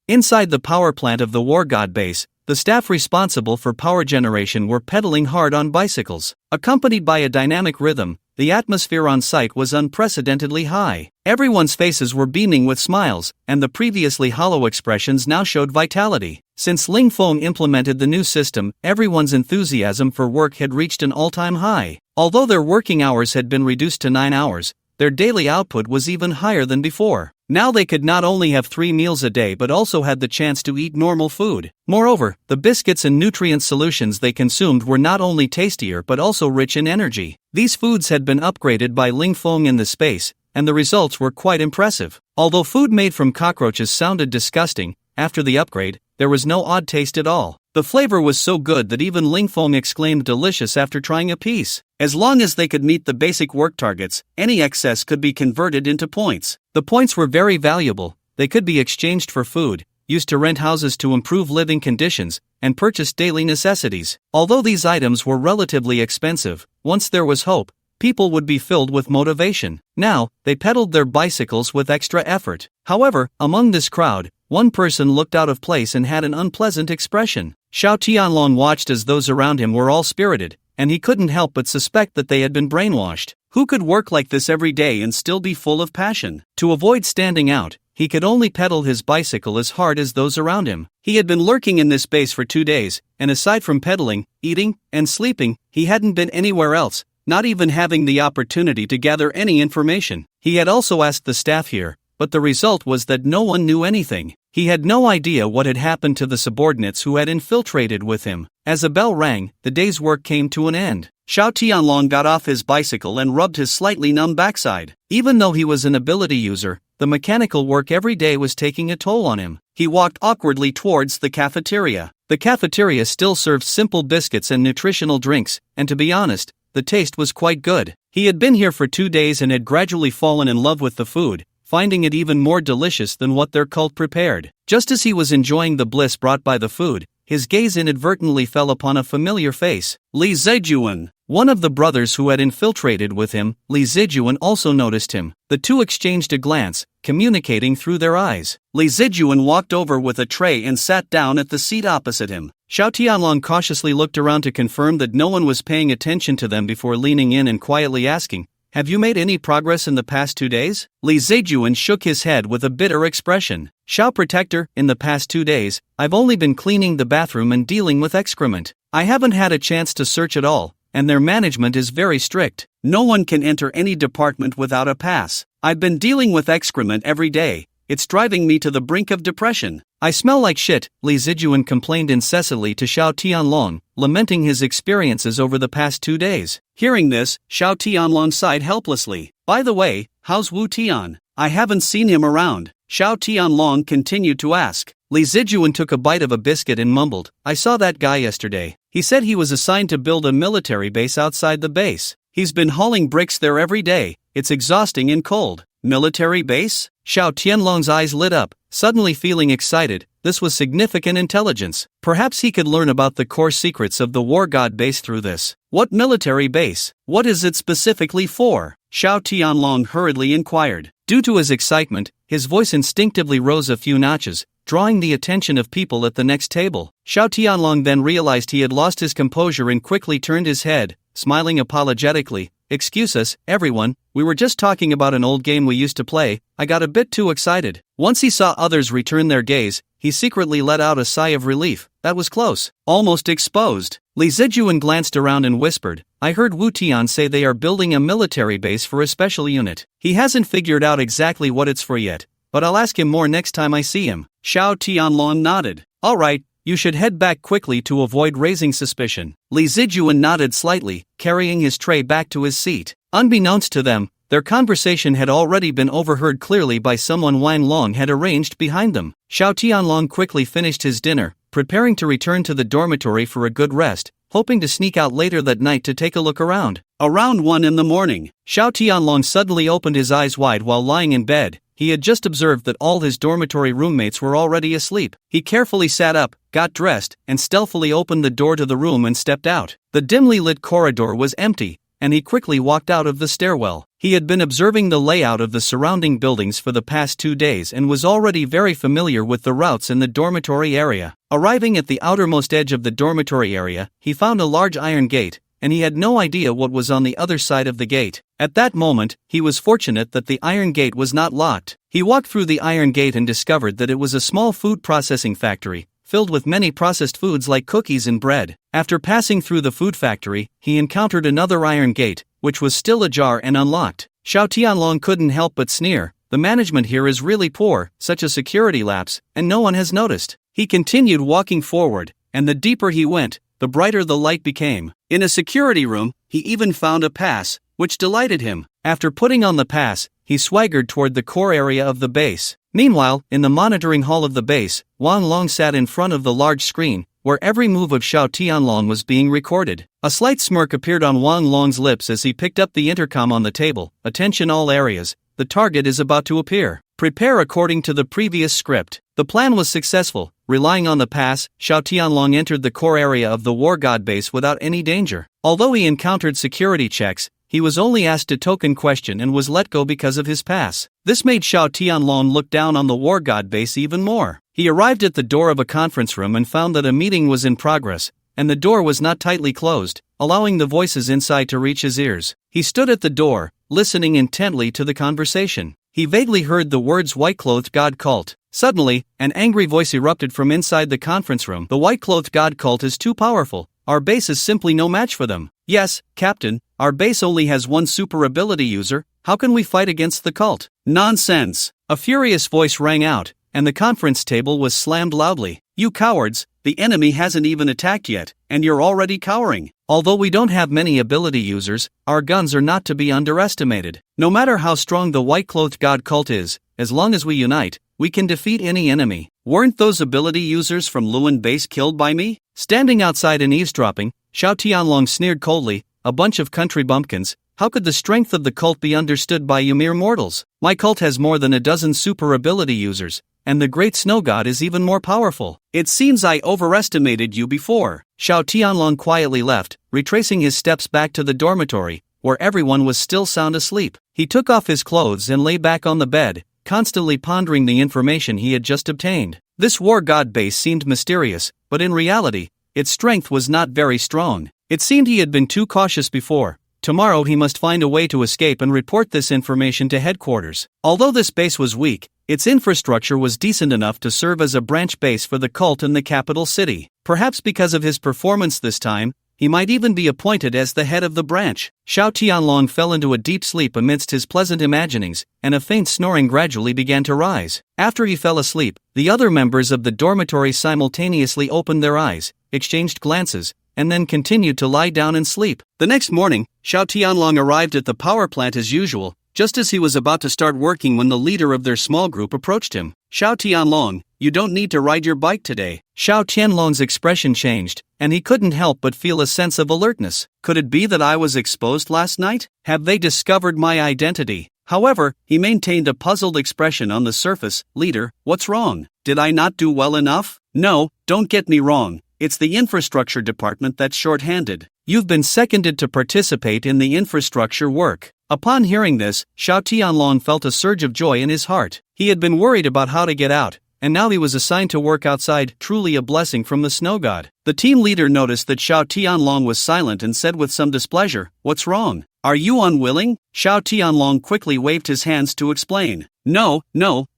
Speaker 1: Inside the power plant of the War God base, the staff responsible for power generation were pedaling hard on bicycles. Accompanied by a dynamic rhythm, the atmosphere on site was unprecedentedly high. Everyone's faces were beaming with smiles, and the previously hollow expressions now showed vitality. Since Ling Feng implemented the new system, everyone's enthusiasm for work had reached an all-time high. Although their working hours had been reduced to 9 hours, their daily output was even higher than before. Now they could not only have 3 meals a day but also had the chance to eat normal food. Moreover, the biscuits and nutrient solutions they consumed were not only tastier but also rich in energy. These foods had been upgraded by Ling Feng in the space, and the results were quite impressive. Although food made from cockroaches sounded disgusting, after the upgrade, there was no odd taste at all. The flavor was so good that even Ling Feng exclaimed delicious after trying a piece. As long as they could meet the basic work targets, any excess could be converted into points. The points were very valuable. They could be exchanged for food, used to rent houses to improve living conditions, and purchase daily necessities. Although these items were relatively expensive, once there was hope, people would be filled with motivation. Now, they pedaled their bicycles with extra effort. However, among this crowd, one person looked out of place and had an unpleasant expression. Xiao Tianlong watched as those around him were all spirited, and he couldn't help but suspect that they had been brainwashed. Who could work like this every day and still be full of passion? To avoid standing out, he could only pedal his bicycle as hard as those around him. He had been lurking in this base for 2 days, and aside from pedaling, eating, and sleeping, he hadn't been anywhere else, not even having the opportunity to gather any information. He had also asked the staff here, but the result was that no one knew anything. He had no idea what had happened to the subordinates who had infiltrated with him. As a bell rang, the day's work came to an end. Xiao Tianlong got off his bicycle and rubbed his slightly numb backside. Even though he was an ability user, the mechanical work every day was taking a toll on him. He walked awkwardly towards the cafeteria. The cafeteria still served simple biscuits and nutritional drinks, and to be honest, the taste was quite good. He had been here for 2 days and had gradually fallen in love with the food, finding it even more delicious than what their cult prepared. Just as he was enjoying the bliss brought by the food, his gaze inadvertently fell upon a familiar face. Li Zijuan. One of the brothers who had infiltrated with him, Li Zijuan, also noticed him. The two exchanged a glance, communicating through their eyes. Li Zijuan walked over with a tray and sat down at the seat opposite him. Xiao Tianlong cautiously looked around to confirm that no one was paying attention to them before leaning in and quietly asking, "Have you made any progress in the past 2 days?" Li Zijuan shook his head with a bitter expression. "Xiao Protector, in the past 2 days, I've only been cleaning the bathroom and dealing with excrement. I haven't had a chance to search at all, and their management is very strict. No one can enter any department without a pass. I've been dealing with excrement every day. It's driving me to the brink of depression. I smell like shit," Li Zijuan complained incessantly to Xiao Tianlong, lamenting his experiences over the past 2 days. Hearing this, Xiao Tianlong sighed helplessly. "By the way, how's Wu Tian? I haven't seen him around." Xiao Tianlong continued to ask. Li Zijuan took a bite of a biscuit and mumbled, "I saw that guy yesterday. He said he was assigned to build a military base outside the base. He's been hauling bricks there every day. It's exhausting and cold." "Military base?" Xiao Tianlong's eyes lit up, suddenly feeling excited. This was significant intelligence. Perhaps he could learn about the core secrets of the War God base through this. "What military base? What is it specifically for?" Xiao Tianlong hurriedly inquired. Due to his excitement, his voice instinctively rose a few notches, drawing the attention of people at the next table. Xiao Tianlong then realized he had lost his composure and quickly turned his head, smiling apologetically. "Excuse us, everyone, we were just talking about an old game we used to play. I got a bit too excited." Once he saw others return their gaze, he secretly let out a sigh of relief. That was close. Almost exposed. Li Zijuan glanced around and whispered, "I heard Wu Tian say they are building a military base for a special unit. He hasn't figured out exactly what it's for yet, but I'll ask him more next time I see him." Xiao Tianlong nodded. "All right, you should head back quickly to avoid raising suspicion." Li Zijuan nodded slightly, carrying his tray back to his seat. Unbeknownst to them, their conversation had already been overheard clearly by someone Wang Long had arranged behind them. Xiao Tianlong quickly finished his dinner, preparing to return to the dormitory for a good rest, hoping to sneak out later that night to take a look around. Around 1 in the morning, Xiao Tianlong suddenly opened his eyes wide while lying in bed. He had just observed that all his dormitory roommates were already asleep. He carefully sat up, got dressed, and stealthily opened the door to the room and stepped out. The dimly lit corridor was empty, and he quickly walked out of the stairwell. He had been observing the layout of the surrounding buildings for the past 2 days and was already very familiar with the routes in the dormitory area. Arriving at the outermost edge of the dormitory area, he found a large iron gate, and he had no idea what was on the other side of the gate. At that moment, he was fortunate that the iron gate was not locked. He walked through the iron gate and discovered that it was a small food processing factory, filled with many processed foods like cookies and bread. After passing through the food factory, he encountered another iron gate, which was still ajar and unlocked. Xiao Tianlong couldn't help but sneer. The management here is really poor, such a security lapse, and no one has noticed. He continued walking forward, and the deeper he went, the brighter the light became. In a security room, he even found a pass, which delighted him. After putting on the pass, he swaggered toward the core area of the base. Meanwhile, in the monitoring hall of the base, Wang Long sat in front of the large screen, where every move of Xiao Tianlong was being recorded. A slight smirk appeared on Wang Long's lips as he picked up the intercom on the table. "Attention all areas, the target is about to appear. Prepare according to the previous script." The plan was successful. Relying on the pass, Xiao Tianlong entered the core area of the war god base without any danger. Although he encountered security checks, he was only asked a token question and was let go because of his pass. This made Xiao Tianlong look down on the war god base even more. He arrived at the door of a conference room and found that a meeting was in progress, and the door was not tightly closed, allowing the voices inside to reach his ears. He stood at the door, listening intently to the conversation. He vaguely heard the words "white-clothed god cult." Suddenly, an angry voice erupted from inside the conference room. "The white-clothed god cult is too powerful. Our base is simply no match for them." "Yes, Captain, our base only has one super ability user. How can we fight against the cult?" "Nonsense!" A furious voice rang out, and the conference table was slammed loudly. "You cowards, the enemy hasn't even attacked yet, and you're already cowering. Although we don't have many ability users, our guns are not to be underestimated. No matter how strong the white-clothed god cult is, as long as we unite, we can defeat any enemy. Weren't those ability users from Luan base killed by me?" Standing outside and eavesdropping, Xiao Tianlong sneered coldly, "A bunch of country bumpkins, how could the strength of the cult be understood by you mere mortals? My cult has more than a dozen super ability users, and the great snow god is even more powerful. It seems I overestimated you before." Xiao Tianlong quietly left, retracing his steps back to the dormitory, where everyone was still sound asleep. He took off his clothes and lay back on the bed, constantly pondering the information he had just obtained. This war god base seemed mysterious, but in reality, its strength was not very strong. It seemed he had been too cautious before. Tomorrow he must find a way to escape and report this information to headquarters. Although this base was weak, its infrastructure was decent enough to serve as a branch base for the cult in the capital city. Perhaps because of his performance this time, he might even be appointed as the head of the branch. Xiao Tianlong fell into a deep sleep amidst his pleasant imaginings, and a faint snoring gradually began to rise. After he fell asleep, the other members of the dormitory simultaneously opened their eyes, exchanged glances, and then continued to lie down and sleep. The next morning, Xiao Tianlong arrived at the power plant as usual, just as he was about to start working when the leader of their small group approached him. "Xiao Tianlong, you don't need to ride your bike today." Xiao Tianlong's expression changed, and he couldn't help but feel a sense of alertness. Could it be that I was exposed last night? Have they discovered my identity? However, he maintained a puzzled expression on the surface. "Leader, what's wrong? Did I not do well enough?" "No, don't get me wrong. it's the infrastructure department that's short-handed. You've been seconded to participate in the infrastructure work. Upon hearing this, Xiao Tianlong felt a surge of joy in his heart. He had been worried about how to get out, and now he was assigned to work outside, truly a blessing from the snow god. The team leader noticed that Xiao Tianlong was silent and said with some displeasure, "What's wrong? Are you unwilling?" Xiao Tianlong quickly waved his hands to explain. No,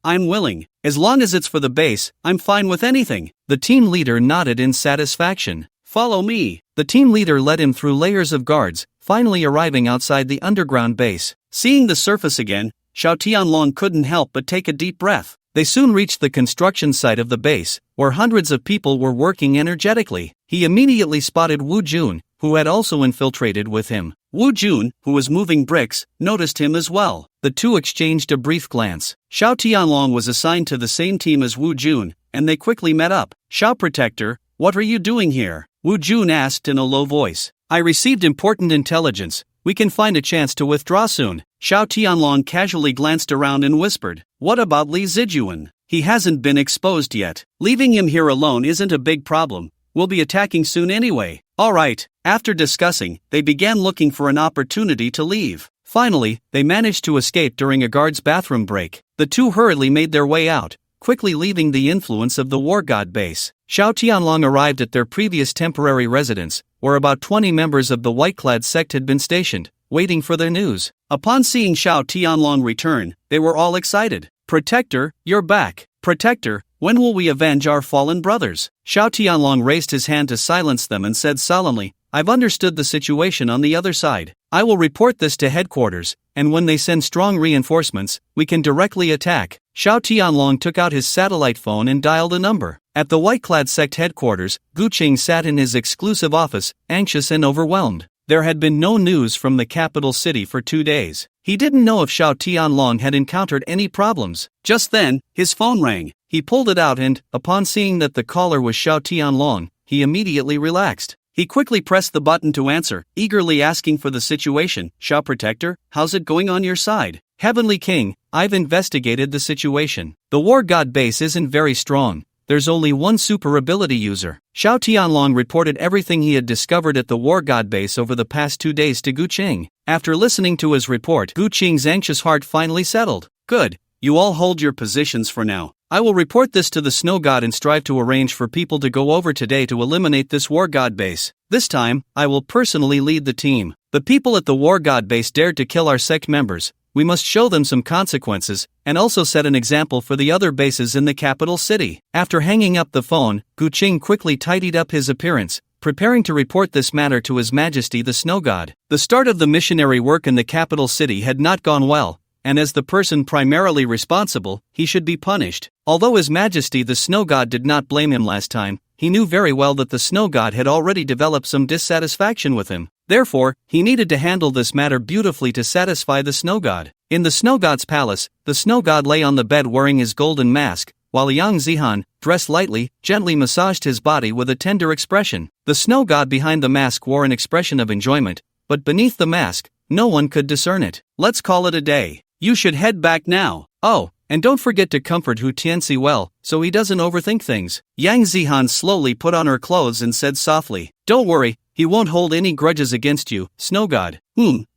Speaker 1: I'm willing. As long as it's for the base, I'm fine with anything." The team leader nodded in satisfaction. "Follow me." The team leader led him through layers of guards, finally arriving outside the underground base. Seeing the surface again, Xiao Tianlong couldn't help but take a deep breath. They soon reached the construction site of the base, where hundreds of people were working energetically. He immediately spotted Wu Jun, who had also infiltrated with him. Wu Jun, who was moving bricks, noticed him as well. The two exchanged a brief glance. Xiao Tianlong was assigned to the same team as Wu Jun, and they quickly met up. "Xiao Protector, what are you doing here?" Wu Jun asked in a low voice. "I received important intelligence. We can find a chance to withdraw soon." Xiao Tianlong casually glanced around and whispered, "What about Li Zijuan? He hasn't been exposed yet. Leaving him here alone isn't a big problem. We'll be attacking soon anyway." "Alright." After discussing, they began looking for an opportunity to leave. Finally, they managed to escape during a guard's bathroom break. The two hurriedly made their way out, quickly leaving the influence of the war god base. Xiao Tianlong arrived at their previous temporary residence, where about 20 members of the white-clad sect had been stationed, waiting for their news. Upon seeing Xiao Tianlong return, they were all excited. "Protector, you're back. Protector, when will we avenge our fallen brothers?" Xiao Tianlong raised his hand to silence them and said solemnly, "I've understood the situation on the other side. I will report this to headquarters, and when they send strong reinforcements, we can directly attack." Xiao Tianlong took out his satellite phone and dialed a number. At the white-clad sect headquarters, Gu Qing sat in his exclusive office, anxious and overwhelmed. There had been no news from the capital city for 2 days. He didn't know if Xiao Tianlong had encountered any problems. Just then, his phone rang. He pulled it out and, upon seeing that the caller was Xiao Tianlong, he immediately relaxed. He quickly pressed the button to answer, eagerly asking for the situation. "Xiao Protector, how's it going on your side?" "Heavenly King, I've investigated the situation. The war god base isn't very strong. There's only one super ability user." Xiao Tianlong reported everything he had discovered at the war god base over the past 2 days to Gu Qing. After listening to his report, Gu Qing's anxious heart finally settled. "Good, you all hold your positions for now. I will report this to the snow god and strive to arrange for people to go over today to eliminate this war god base. This time, I will personally lead the team. The people at the war god base dared to kill our sect members. We must show them some consequences, and also set an example for the other bases in the capital city." After hanging up the phone, Gu Qing quickly tidied up his appearance, preparing to report this matter to His Majesty the Snow God. The start of the missionary work in the capital city had not gone well, and as the person primarily responsible, he should be punished. Although His Majesty the Snow God did not blame him last time, he knew very well that the Snow God had already developed some dissatisfaction with him. Therefore, he needed to handle this matter beautifully to satisfy the Snow God. In the Snow God's palace, the Snow God lay on the bed wearing his golden mask, while Yang Zihan, dressed lightly, gently massaged his body with a tender expression. The Snow God behind the mask wore an expression of enjoyment, but beneath the mask, no one could discern it. "Let's call it a day. You should head back now. Oh, and don't forget to comfort Hu Tianxi well, so he doesn't overthink things." Yang Zihan slowly put on her clothes and said softly, "Don't worry, he won't hold any grudges against you, Snow God."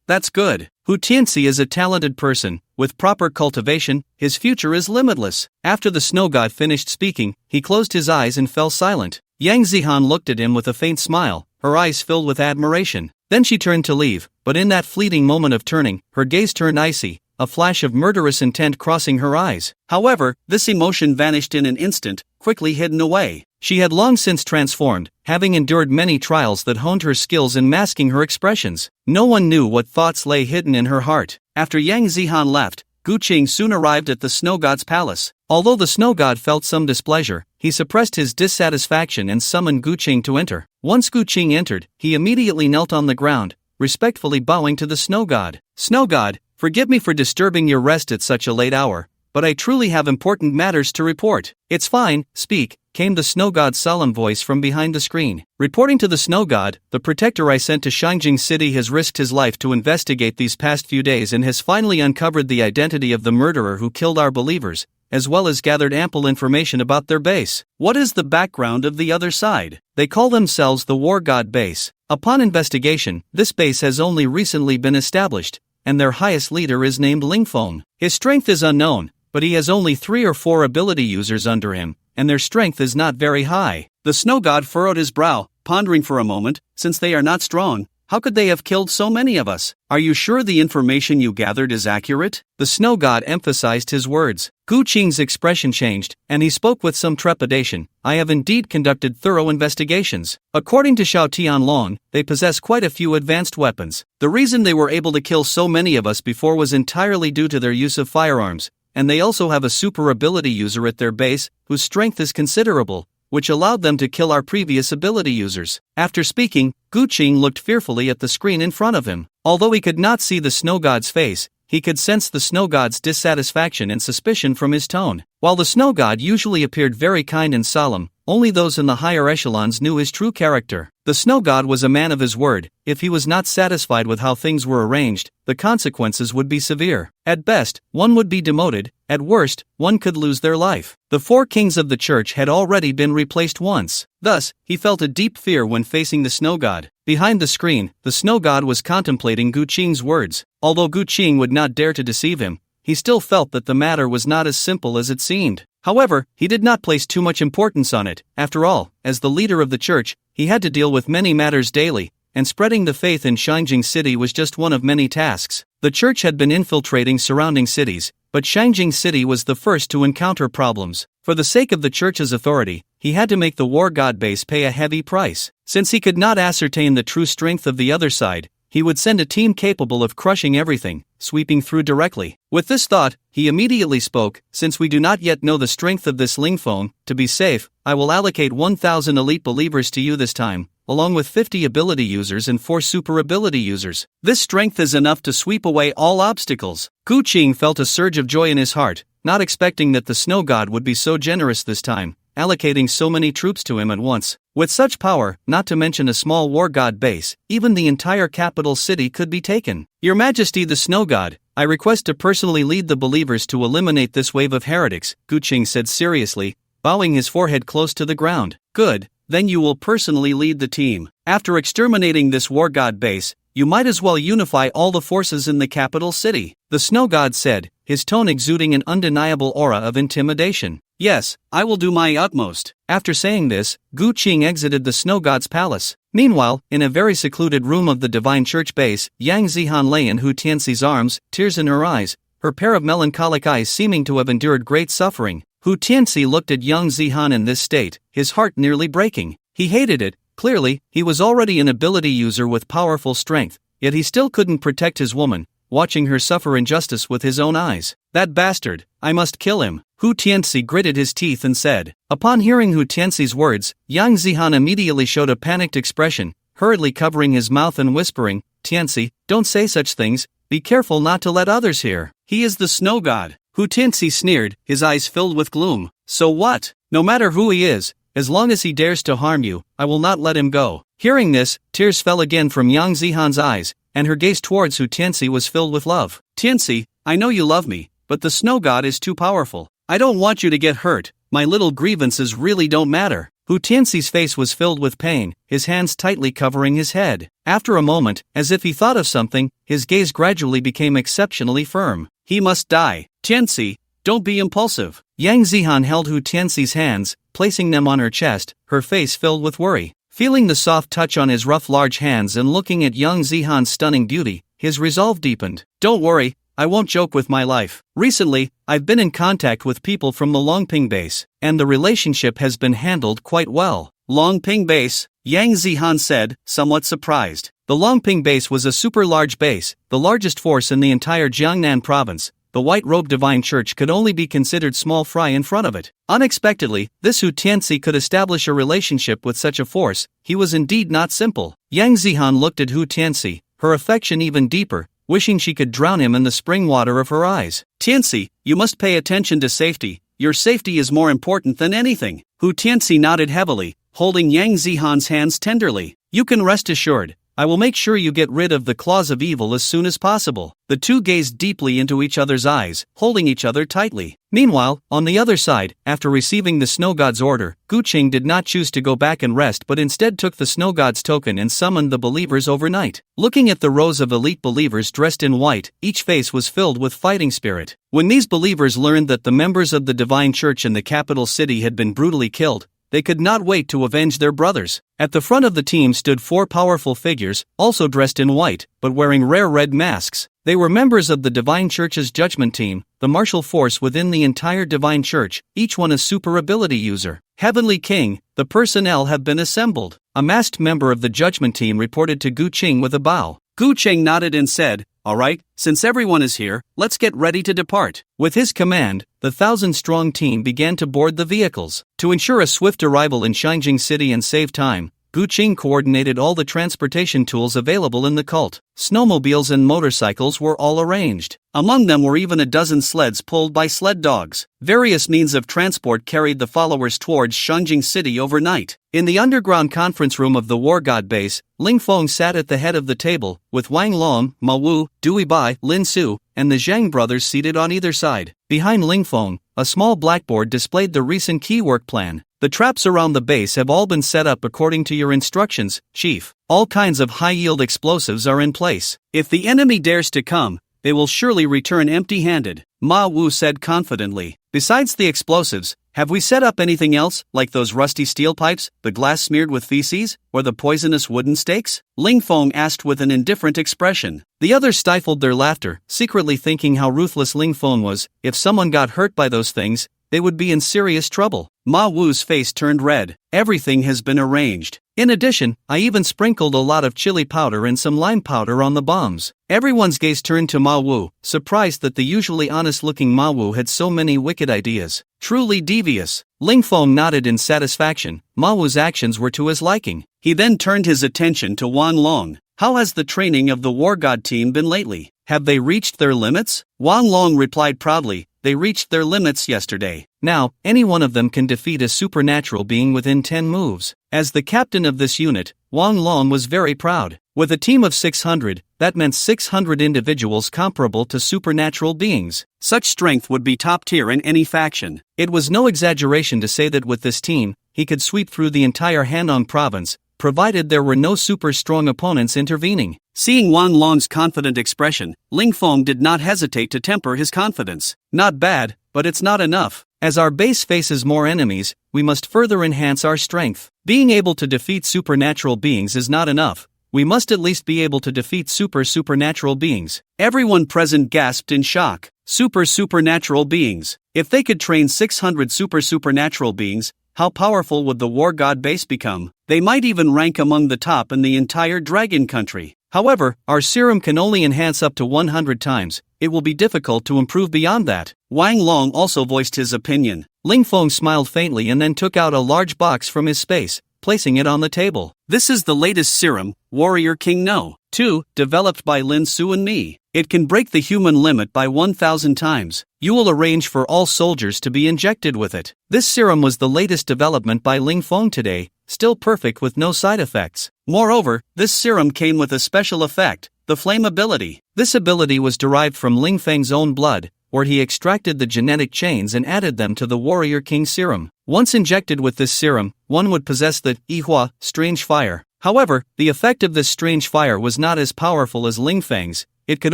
Speaker 1: That's good. Hu Tianxi is a talented person. With proper cultivation, his future is limitless." After the Snow God finished speaking, he closed his eyes and fell silent. Yang Zihan looked at him with a faint smile, her eyes filled with admiration. Then she turned to leave, but in that fleeting moment of turning, her gaze turned icy, a flash of murderous intent crossing her eyes. However, this emotion vanished in an instant, quickly hidden away. She had long since transformed, having endured many trials that honed her skills in masking her expressions. No one knew what thoughts lay hidden in her heart. After Yang Zihan left, Gu Qing soon arrived at the Snow God's palace. Although the Snow God felt some displeasure, he suppressed his dissatisfaction and summoned Gu Qing to enter. Once Gu Qing entered, he immediately knelt on the ground, respectfully bowing to the Snow God. "Snow God, forgive me for disturbing your rest at such a late hour, but I truly have important matters to report." "It's fine, speak," came the Snow God's solemn voice from behind the screen. Reporting to the Snow God, the protector I sent to Shangjing City has risked his life to investigate these past few days and has finally uncovered the identity of the murderer who killed our believers, as well as gathered ample information about their base. What is the background of the other side? They call themselves the War God Base. Upon investigation, this base has only recently been established, and their highest leader is named Lingfeng. His strength is unknown, but he has only 3 or 4 ability users under him, and their strength is not very high. The snow god furrowed his brow, pondering for a moment. Since they are not strong, how could they have killed so many of us? Are you sure the information you gathered is accurate? The snow god emphasized his words. Gu Qing's expression changed, and he spoke with some trepidation. I have indeed conducted thorough investigations. According to Xiao Tianlong, they possess quite a few advanced weapons. The reason they were able to kill so many of us before was entirely due to their use of firearms, and they also have a super ability user at their base, whose strength is considerable, which allowed them to kill our previous ability users. After speaking, Gu Qing looked fearfully at the screen in front of him. Although he could not see the snow god's face, he could sense the snow god's dissatisfaction and suspicion from his tone. While the snow god usually appeared very kind and solemn, only those in the higher echelons knew his true character. The snow god was a man of his word. If he was not satisfied with how things were arranged, the consequences would be severe. At best, one would be demoted. At worst, one could lose their life. The 4 kings of the church had already been replaced once. Thus, he felt a deep fear when facing the snow god. Behind the screen, the snow god was contemplating Gu Qing's words. Although Gu Qing would not dare to deceive him, he still felt that the matter was not as simple as it seemed. However, he did not place too much importance on it. After all, as the leader of the church, he had to deal with many matters daily, and spreading the faith in Shangjing City was just one of many tasks. The church had been infiltrating surrounding cities, but Shangjing City was the first to encounter problems. For the sake of the church's authority, he had to make the War God Base pay a heavy price. Since he could not ascertain the true strength of the other side, he would send a team capable of crushing everything, sweeping through directly. With this thought, he immediately spoke. Since we do not yet know the strength of this Lingfeng, to be safe, I will allocate 1,000 elite believers to you this time, along with 50 ability users and 4 super ability users. This strength is enough to sweep away all obstacles. Gu Qing felt a surge of joy in his heart, not expecting that the snow god would be so generous this time, allocating so many troops to him at once. With such power, not to mention a small war god base, even the entire capital city could be taken. Your Majesty the Snow God, I request to personally lead the believers to eliminate this wave of heretics, Gu Qing said seriously, bowing his forehead close to the ground. Good, then you will personally lead the team. After exterminating this war god base, you might as well unify all the forces in the capital city, the snow god said, his tone exuding an undeniable aura of intimidation. Yes, I will do my utmost. After saying this, Gu Qing exited the snow god's palace. Meanwhile, in a very secluded room of the divine church base, Yang Zihan lay in Hu Tianxi's arms, tears in her eyes, her pair of melancholic eyes seeming to have endured great suffering. Hu Tianxi looked at Yang Zihan in this state, his heart nearly breaking. He hated it. Clearly, he was already an ability user with powerful strength, yet he still couldn't protect his woman, watching her suffer injustice with his own eyes. That bastard, I must kill him. Hu Tianxi gritted his teeth and said. Upon hearing Hu Tianxi's words, Yang Zihan immediately showed a panicked expression, hurriedly covering his mouth and whispering, Tianxi, don't say such things, be careful not to let others hear. He is the snow god. Hu Tianxi sneered, his eyes filled with gloom. So what? No matter who he is, as long as he dares to harm you, I will not let him go. Hearing this, tears fell again from Yang Zihan's eyes, and her gaze towards Hu Tianxi was filled with love. Tianxi, I know you love me, but the snow god is too powerful. I don't want you to get hurt. My little grievances really don't matter. Hu Tianxi's face was filled with pain, his hands tightly covering his head. After a moment, as if he thought of something, his gaze gradually became exceptionally firm. He must die. Tianxi, don't be impulsive. Yang Zihan held Hu Tianxi's hands, placing them on her chest, her face filled with worry. Feeling the soft touch on his rough large hands and looking at Yang Zihan's stunning beauty, his resolve deepened. Don't worry, I won't joke with my life. Recently, I've been in contact with people from the Longping base, and the relationship has been handled quite well. Longping base, Yang Zihan said, somewhat surprised. The Longping base was a super large base, the largest force in the entire Jiangnan province. The white-robed divine church could only be considered small fry in front of it. Unexpectedly, this Hu Tianxi could establish a relationship with such a force. He was indeed not simple. Yang Zihan looked at Hu Tianxi, her affection even deeper, wishing she could drown him in the spring water of her eyes. Tianxi, you must pay attention to safety. Your safety is more important than anything. Hu Tianxi nodded heavily, holding Yang Zihan's hands tenderly. You can rest assured, I will make sure you get rid of the claws of evil as soon as possible." The two gazed deeply into each other's eyes, holding each other tightly. Meanwhile, on the other side, after receiving the snow god's order, Guqing did not choose to go back and rest but instead took the snow god's token and summoned the believers overnight. Looking at the rows of elite believers dressed in white, each face was filled with fighting spirit. When these believers learned that the members of the divine church in the capital city had been brutally killed, they could not wait to avenge their brothers. At the front of the team stood 4 powerful figures, also dressed in white, but wearing rare red masks. They were members of the Divine Church's Judgment Team, the martial force within the entire Divine Church, each one a super ability user. Heavenly King, the personnel have been assembled. A masked member of the Judgment Team reported to Guqing with a bow. Guqing nodded and said, "All right, since everyone is here, let's get ready to depart." With his command, the 1,000-strong team began to board the vehicles. To ensure a swift arrival in Shangjing City and save time, Guqing coordinated all the transportation tools available in the cult. Snowmobiles and motorcycles were all arranged. Among them were even a dozen sleds pulled by sled dogs. Various means of transport carried the followers towards Shangjing City overnight. In the underground conference room of the War God base, Ling Feng sat at the head of the table, with Wang Long, Ma Wu, Dui Bai, Lin Su, and the Zhang brothers seated on either side. Behind Ling Feng, a small blackboard displayed the recent key work plan. "The traps around the base have all been set up according to your instructions, Chief. All kinds of high-yield explosives are in place. If the enemy dares to come, they will surely return empty-handed," Ma Wu said confidently. "Besides the explosives, have we set up anything else, like those rusty steel pipes, the glass smeared with feces, or the poisonous wooden stakes?" Ling Feng asked with an indifferent expression. The others stifled their laughter, secretly thinking how ruthless Ling Feng was. If someone got hurt by those things, they would be in serious trouble. Ma Wu's face turned red. "Everything has been arranged. In addition, I even sprinkled a lot of chili powder and some lime powder on the bombs." Everyone's gaze turned to Ma Wu, surprised that the usually honest-looking Ma Wu had so many wicked ideas. Truly devious. Ling Feng nodded in satisfaction. Ma Wu's actions were to his liking. He then turned his attention to Wan Long. "How has the training of the War God team been lately? Have they reached their limits?" Wang Long replied proudly, "They reached their limits yesterday. Now, any one of them can defeat a supernatural being within 10 moves." As the captain of this unit, Wang Long was very proud. With a team of 600, that meant 600 individuals comparable to supernatural beings. Such strength would be top tier in any faction. It was no exaggeration to say that with this team, he could sweep through the entire Hanong province, provided there were no super-strong opponents intervening. Seeing Wan Long's confident expression, Ling Feng did not hesitate to temper his confidence. "Not bad, but it's not enough. As our base faces more enemies, we must further enhance our strength. Being able to defeat supernatural beings is not enough. We must at least be able to defeat supernatural beings." Everyone present gasped in shock. Supernatural beings. If they could train 600 supernatural beings, how powerful would the War God base become? They might even rank among the top in the entire Dragon Country. However, our serum can only enhance up to 100 times. It will be difficult to improve beyond that. Wang Long also voiced his opinion. Ling Feng smiled faintly and then took out a large box from his space, placing it on the table. "This is the latest serum, Warrior King No. 2, developed by Lin Su and me. It can break the human limit by 1,000 times. You will arrange for all soldiers to be injected with it." This serum was the latest development by Ling Feng today, still perfect with no side effects. Moreover, this serum came with a special effect, the flame ability. This ability was derived from Ling Feng's own blood, where he extracted the genetic chains and added them to the Warrior King serum. Once injected with this serum, one would possess the Yihua, strange fire. However, the effect of this strange fire was not as powerful as Ling Feng's. It could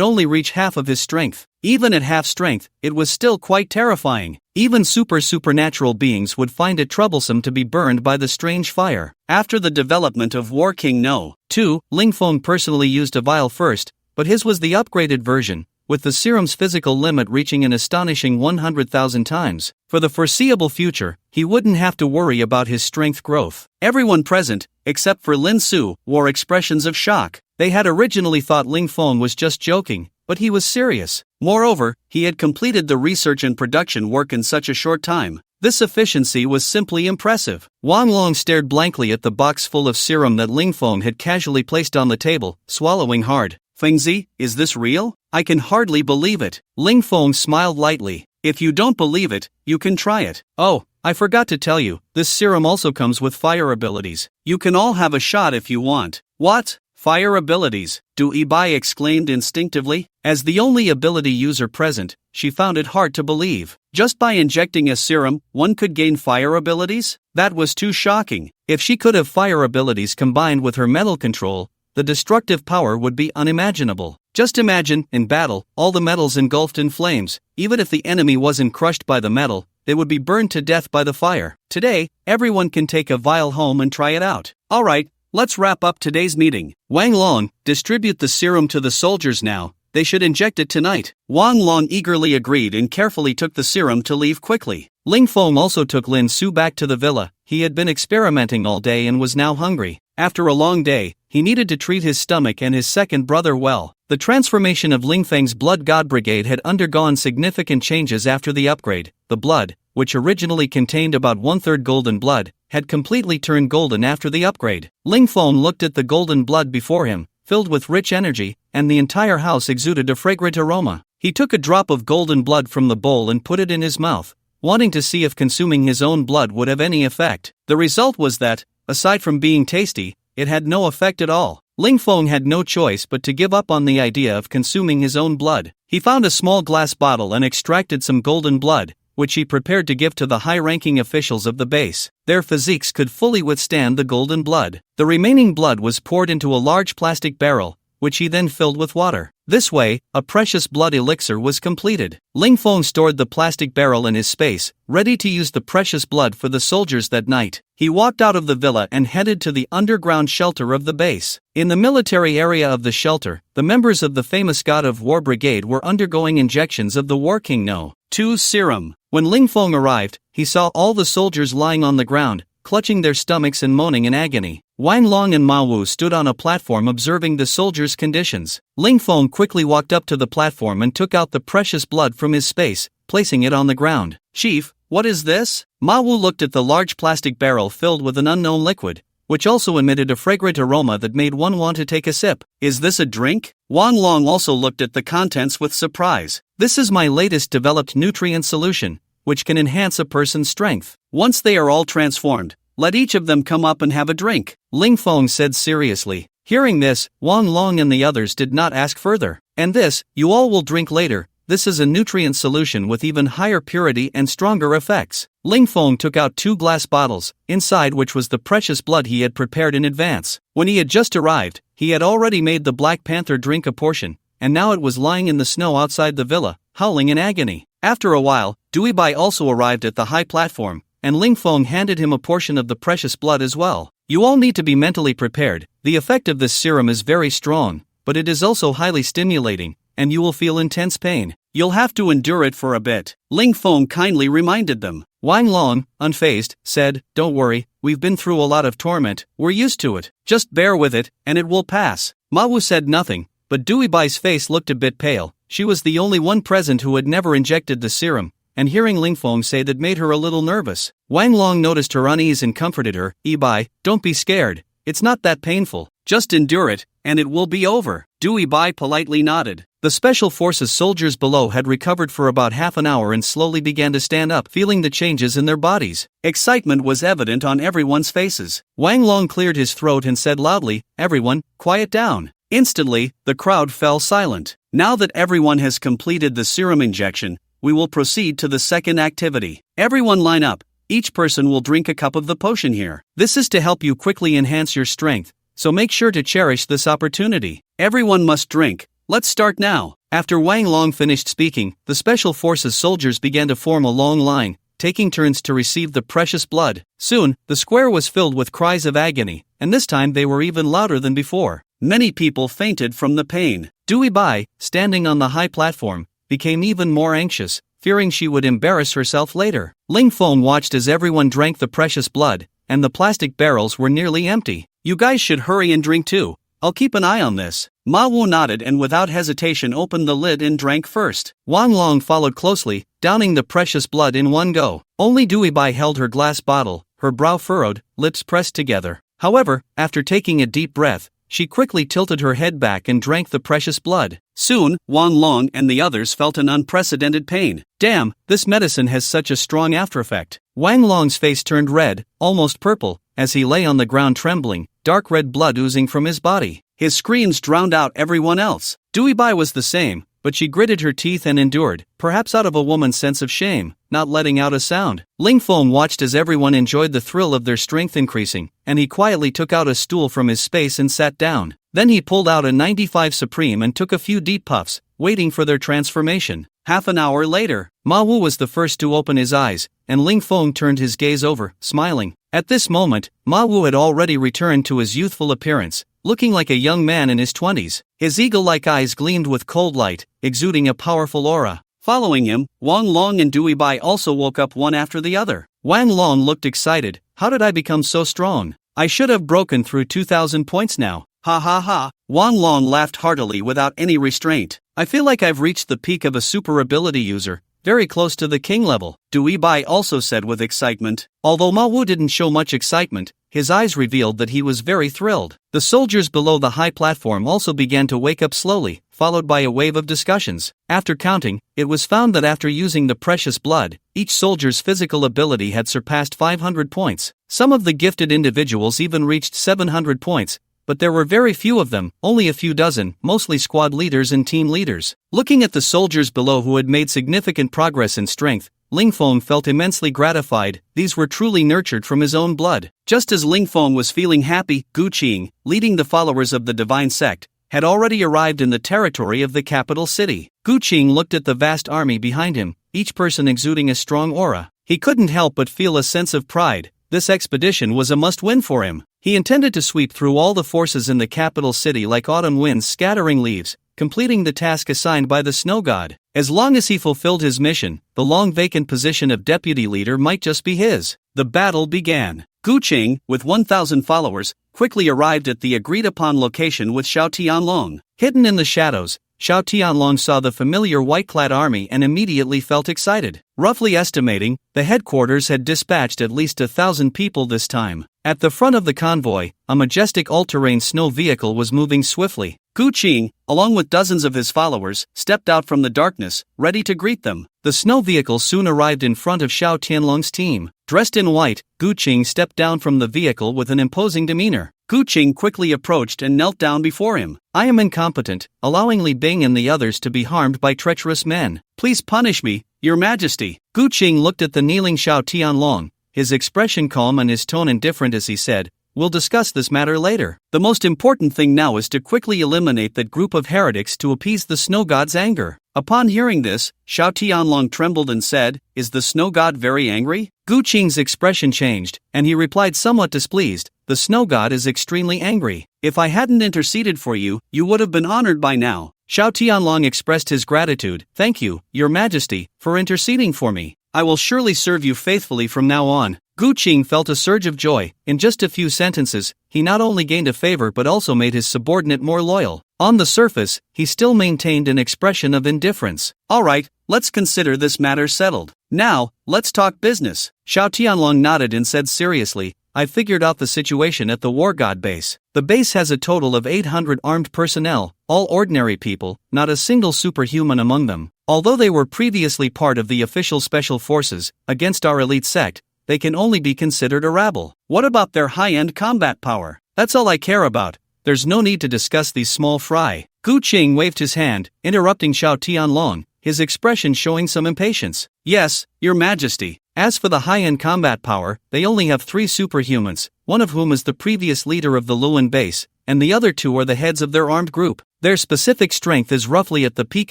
Speaker 1: only reach half of his strength. Even at half strength, it was still quite terrifying. Even supernatural beings would find it troublesome to be burned by the strange fire. After the development of War King No. 2, Ling Feng personally used a vial first, but his was the upgraded version, with the serum's physical limit reaching an astonishing 100,000 times. For the foreseeable future, he wouldn't have to worry about his strength growth. Everyone present, except for Lin Su, wore expressions of shock. They had originally thought Ling Feng was just joking, but he was serious. Moreover, he had completed the research and production work in such a short time. This efficiency was simply impressive. Wang Long stared blankly at the box full of serum that Ling Feng had casually placed on the table, swallowing hard. "Fengzi, is this real? I can hardly believe it." Ling Feng smiled lightly. "If you don't believe it, you can try it. Oh, I forgot to tell you, this serum also comes with fire abilities. You can all have a shot if you want." "What? Fire abilities, Du Ibai exclaimed instinctively. As the only ability user present, she found it hard to believe. Just by injecting a serum, one could gain fire abilities? That was too shocking. If she could have fire abilities combined with her metal control, the destructive power would be unimaginable. Just imagine, in battle, all the metals engulfed in flames. Even if the enemy wasn't crushed by the metal, they would be burned to death by the fire. Today, everyone can take a vial home and try it out. Alright, let's wrap up today's meeting. Wang Long, distribute the serum to the soldiers now. They should inject it tonight. Wang Long eagerly agreed and carefully took the serum to leave quickly. Ling Feng also took Lin Su back to the villa. He had been experimenting all day and was now hungry. After a long day, he needed to treat his stomach and his second brother well. The transformation of Ling Feng's Blood God Brigade had undergone significant changes after the upgrade. The blood, which originally contained about 1/3 golden blood, had completely turned golden after the upgrade. Ling Feng looked at the golden blood before him, filled with rich energy, and the entire house exuded a fragrant aroma. He took a drop of golden blood from the bowl and put it in his mouth, wanting to see if consuming his own blood would have any effect. The result was that, aside from being tasty, it had no effect at all. Ling Feng had no choice but to give up on the idea of consuming his own blood. He found a small glass bottle and extracted some golden blood, which he prepared to give to the high-ranking officials of the base. Their physiques could fully withstand the golden blood. The remaining blood was poured into a large plastic barrel, which he then filled with water. This way, a precious blood elixir was completed. Ling Feng stored the plastic barrel in his space, ready to use the precious blood for the soldiers that night. He walked out of the villa and headed to the underground shelter of the base. In the military area of the shelter, the members of the famous God of War Brigade were undergoing injections of the War King No. 2 serum. When Ling Feng arrived, he saw all the soldiers lying on the ground, clutching their stomachs and moaning in agony. Wang Long and Ma Wu stood on a platform observing the soldiers' conditions. Ling Feng quickly walked up to the platform and took out the precious blood from his space, placing it on the ground. "Chief, what is this?" Ma Wu looked at the large plastic barrel filled with an unknown liquid, which also emitted a fragrant aroma that made one want to take a sip. "Is this a drink?" Wang Long also looked at the contents with surprise. "This is my latest developed nutrient solution, which can enhance a person's strength. Once they are all transformed, let each of them come up and have a drink," Ling Feng said seriously. Hearing this, Wang Long and the others did not ask further. "And this, you all will drink later. This is a nutrient solution with even higher purity and stronger effects." Ling Feng took out 2 glass bottles, inside which was the precious blood he had prepared in advance. When he had just arrived, he had already made the Black Panther drink a portion, and now it was lying in the snow outside the villa, howling in agony. After a while, Duibai also arrived at the high platform, and Ling Feng handed him a portion of the precious blood as well. "You all need to be mentally prepared. The effect of this serum is very strong, but it is also highly stimulating, and you will feel intense pain. You'll have to endure it for a bit," Ling Feng kindly reminded them. Wang Long, unfazed, said, "Don't worry, we've been through a lot of torment, we're used to it. Just bear with it, and it will pass." Ma Wu said nothing, but Duibai's face looked a bit pale. She was the only one present who had never injected the serum, and hearing Ling Feng say that made her a little nervous. Wang Long noticed her unease and comforted her. "Ibai, don't be scared. It's not that painful. Just endure it, and it will be over." Duibai politely nodded. The Special Forces soldiers below had recovered for about half an hour and slowly began to stand up, feeling the changes in their bodies. Excitement was evident on everyone's faces. Wang Long cleared his throat and said loudly, "Everyone, quiet down." Instantly, the crowd fell silent. "Now that everyone has completed the serum injection, we will proceed to the second activity. Everyone line up. Each person will drink a cup of the potion here. This is to help you quickly enhance your strength, so make sure to cherish this opportunity. Everyone must drink. Let's start now." After Wang Long finished speaking, the Special Forces soldiers began to form a long line, taking turns to receive the precious blood. Soon, the square was filled with cries of agony, and this time they were even louder than before. Many people fainted from the pain. Duibai, standing on the high platform, became even more anxious, fearing she would embarrass herself later. Ling Feng watched as everyone drank the precious blood, and the plastic barrels were nearly empty. "You guys should hurry and drink too. I'll keep an eye on this." Ma Wu nodded and without hesitation opened the lid and drank first. Wang Long followed closely, downing the precious blood in one go. Only Duibai held her glass bottle, her brow furrowed, lips pressed together. However, after taking a deep breath, she quickly tilted her head back and drank the precious blood. Soon, Wang Long and the others felt an unprecedented pain. "Damn, this medicine has such a strong aftereffect." Wang Long's face turned red, almost purple, as he lay on the ground trembling, dark red blood oozing from his body. His screams drowned out everyone else. Dui Bai was the same, but she gritted her teeth and endured, perhaps out of a woman's sense of shame, not letting out a sound. Ling Feng watched as everyone enjoyed the thrill of their strength increasing, and he quietly took out a stool from his space and sat down. Then he pulled out a 95 Supreme and took a few deep puffs, waiting for their transformation. Half an hour later, Ma Wu was the first to open his eyes, and Ling Feng turned his gaze over, smiling. At this moment, Ma Wu had already returned to his youthful appearance, looking like a young man in his 20s. His eagle-like eyes gleamed with cold light, exuding a powerful aura. Following him, Wang Long and Dui Bai also woke up one after the other. Wang Long looked excited. How did I become so strong? I should have broken through 2,000 points now. Ha ha ha. Wang Long laughed heartily without any restraint. I feel like I've reached the peak of a super ability user, very close to the king level, Dui Bai also said with excitement. Although Ma Wu didn't show much excitement, his eyes revealed that he was very thrilled. The soldiers below the high platform also began to wake up slowly, followed by a wave of discussions. After counting, it was found that after using the precious blood, each soldier's physical ability had surpassed 500 points. Some of the gifted individuals even reached 700 points, but there were very few of them, only a few dozen, mostly squad leaders and team leaders. Looking at the soldiers below who had made significant progress in strength, Ling Feng felt immensely gratified. These were truly nurtured from his own blood. Just as Ling Feng was feeling happy, Gu Qing, leading the followers of the divine sect, had already arrived in the territory of the capital city. Gu Qing looked at the vast army behind him, each person exuding a strong aura. He couldn't help but feel a sense of pride. This expedition was a must-win for him. He intended to sweep through all the forces in the capital city like autumn winds scattering leaves, completing the task assigned by the snow god. As long as he fulfilled his mission, the long-vacant position of deputy leader might just be his. The battle began. Gu Qing, with 1,000 followers, quickly arrived at the agreed-upon location with Xiao Tianlong. Hidden in the shadows, Xiao Tianlong saw the familiar white-clad army and immediately felt excited. Roughly estimating, the headquarters had dispatched at least 1,000 people this time. At the front of the convoy, a majestic all-terrain snow vehicle was moving swiftly. Gu Qing, along with dozens of his followers, stepped out from the darkness, ready to greet them. The snow vehicle soon arrived in front of Xiao Tianlong's team. Dressed in white, Gu Qing stepped down from the vehicle with an imposing demeanor. Gu Qing quickly approached and knelt down before him. I am incompetent, allowing Li Bing and the others to be harmed by treacherous men. Please punish me, Your Majesty. Gu Qing looked at the kneeling Xiao Tianlong, his expression calm and his tone indifferent as he said, "We'll discuss this matter later. The most important thing now is to quickly eliminate that group of heretics to appease the snow god's anger." Upon hearing this, Xiao Tianlong trembled and said, "Is the snow god very angry?" Gu Qing's expression changed, and he replied somewhat displeased, "The snow god is extremely angry. If I hadn't interceded for you, you would have been honored by now." Xiao Tianlong expressed his gratitude. "Thank you, Your Majesty, for interceding for me. I will surely serve you faithfully from now on." Gu Qing felt a surge of joy. In just a few sentences, he not only gained a favor but also made his subordinate more loyal. On the surface, he still maintained an expression of indifference. "Alright, let's consider this matter settled. Now, let's talk business." Xiao Tianlong nodded and said seriously, "I figured out the situation at the War God base. The base has a total of 800 armed personnel, all ordinary people, not a single superhuman among them. Although they were previously part of the official special forces, against our elite sect, they can only be considered a rabble. What about their high-end combat power? That's all I care about. There's no need to discuss these small fry." Gu Qing waved his hand, interrupting Xiao Tianlong, his expression showing some impatience. "Yes, Your Majesty. As for the high-end combat power, they only have 3 superhumans, one of whom is the previous leader of the Luan base, and the other 2 are the heads of their armed group. Their specific strength is roughly at the peak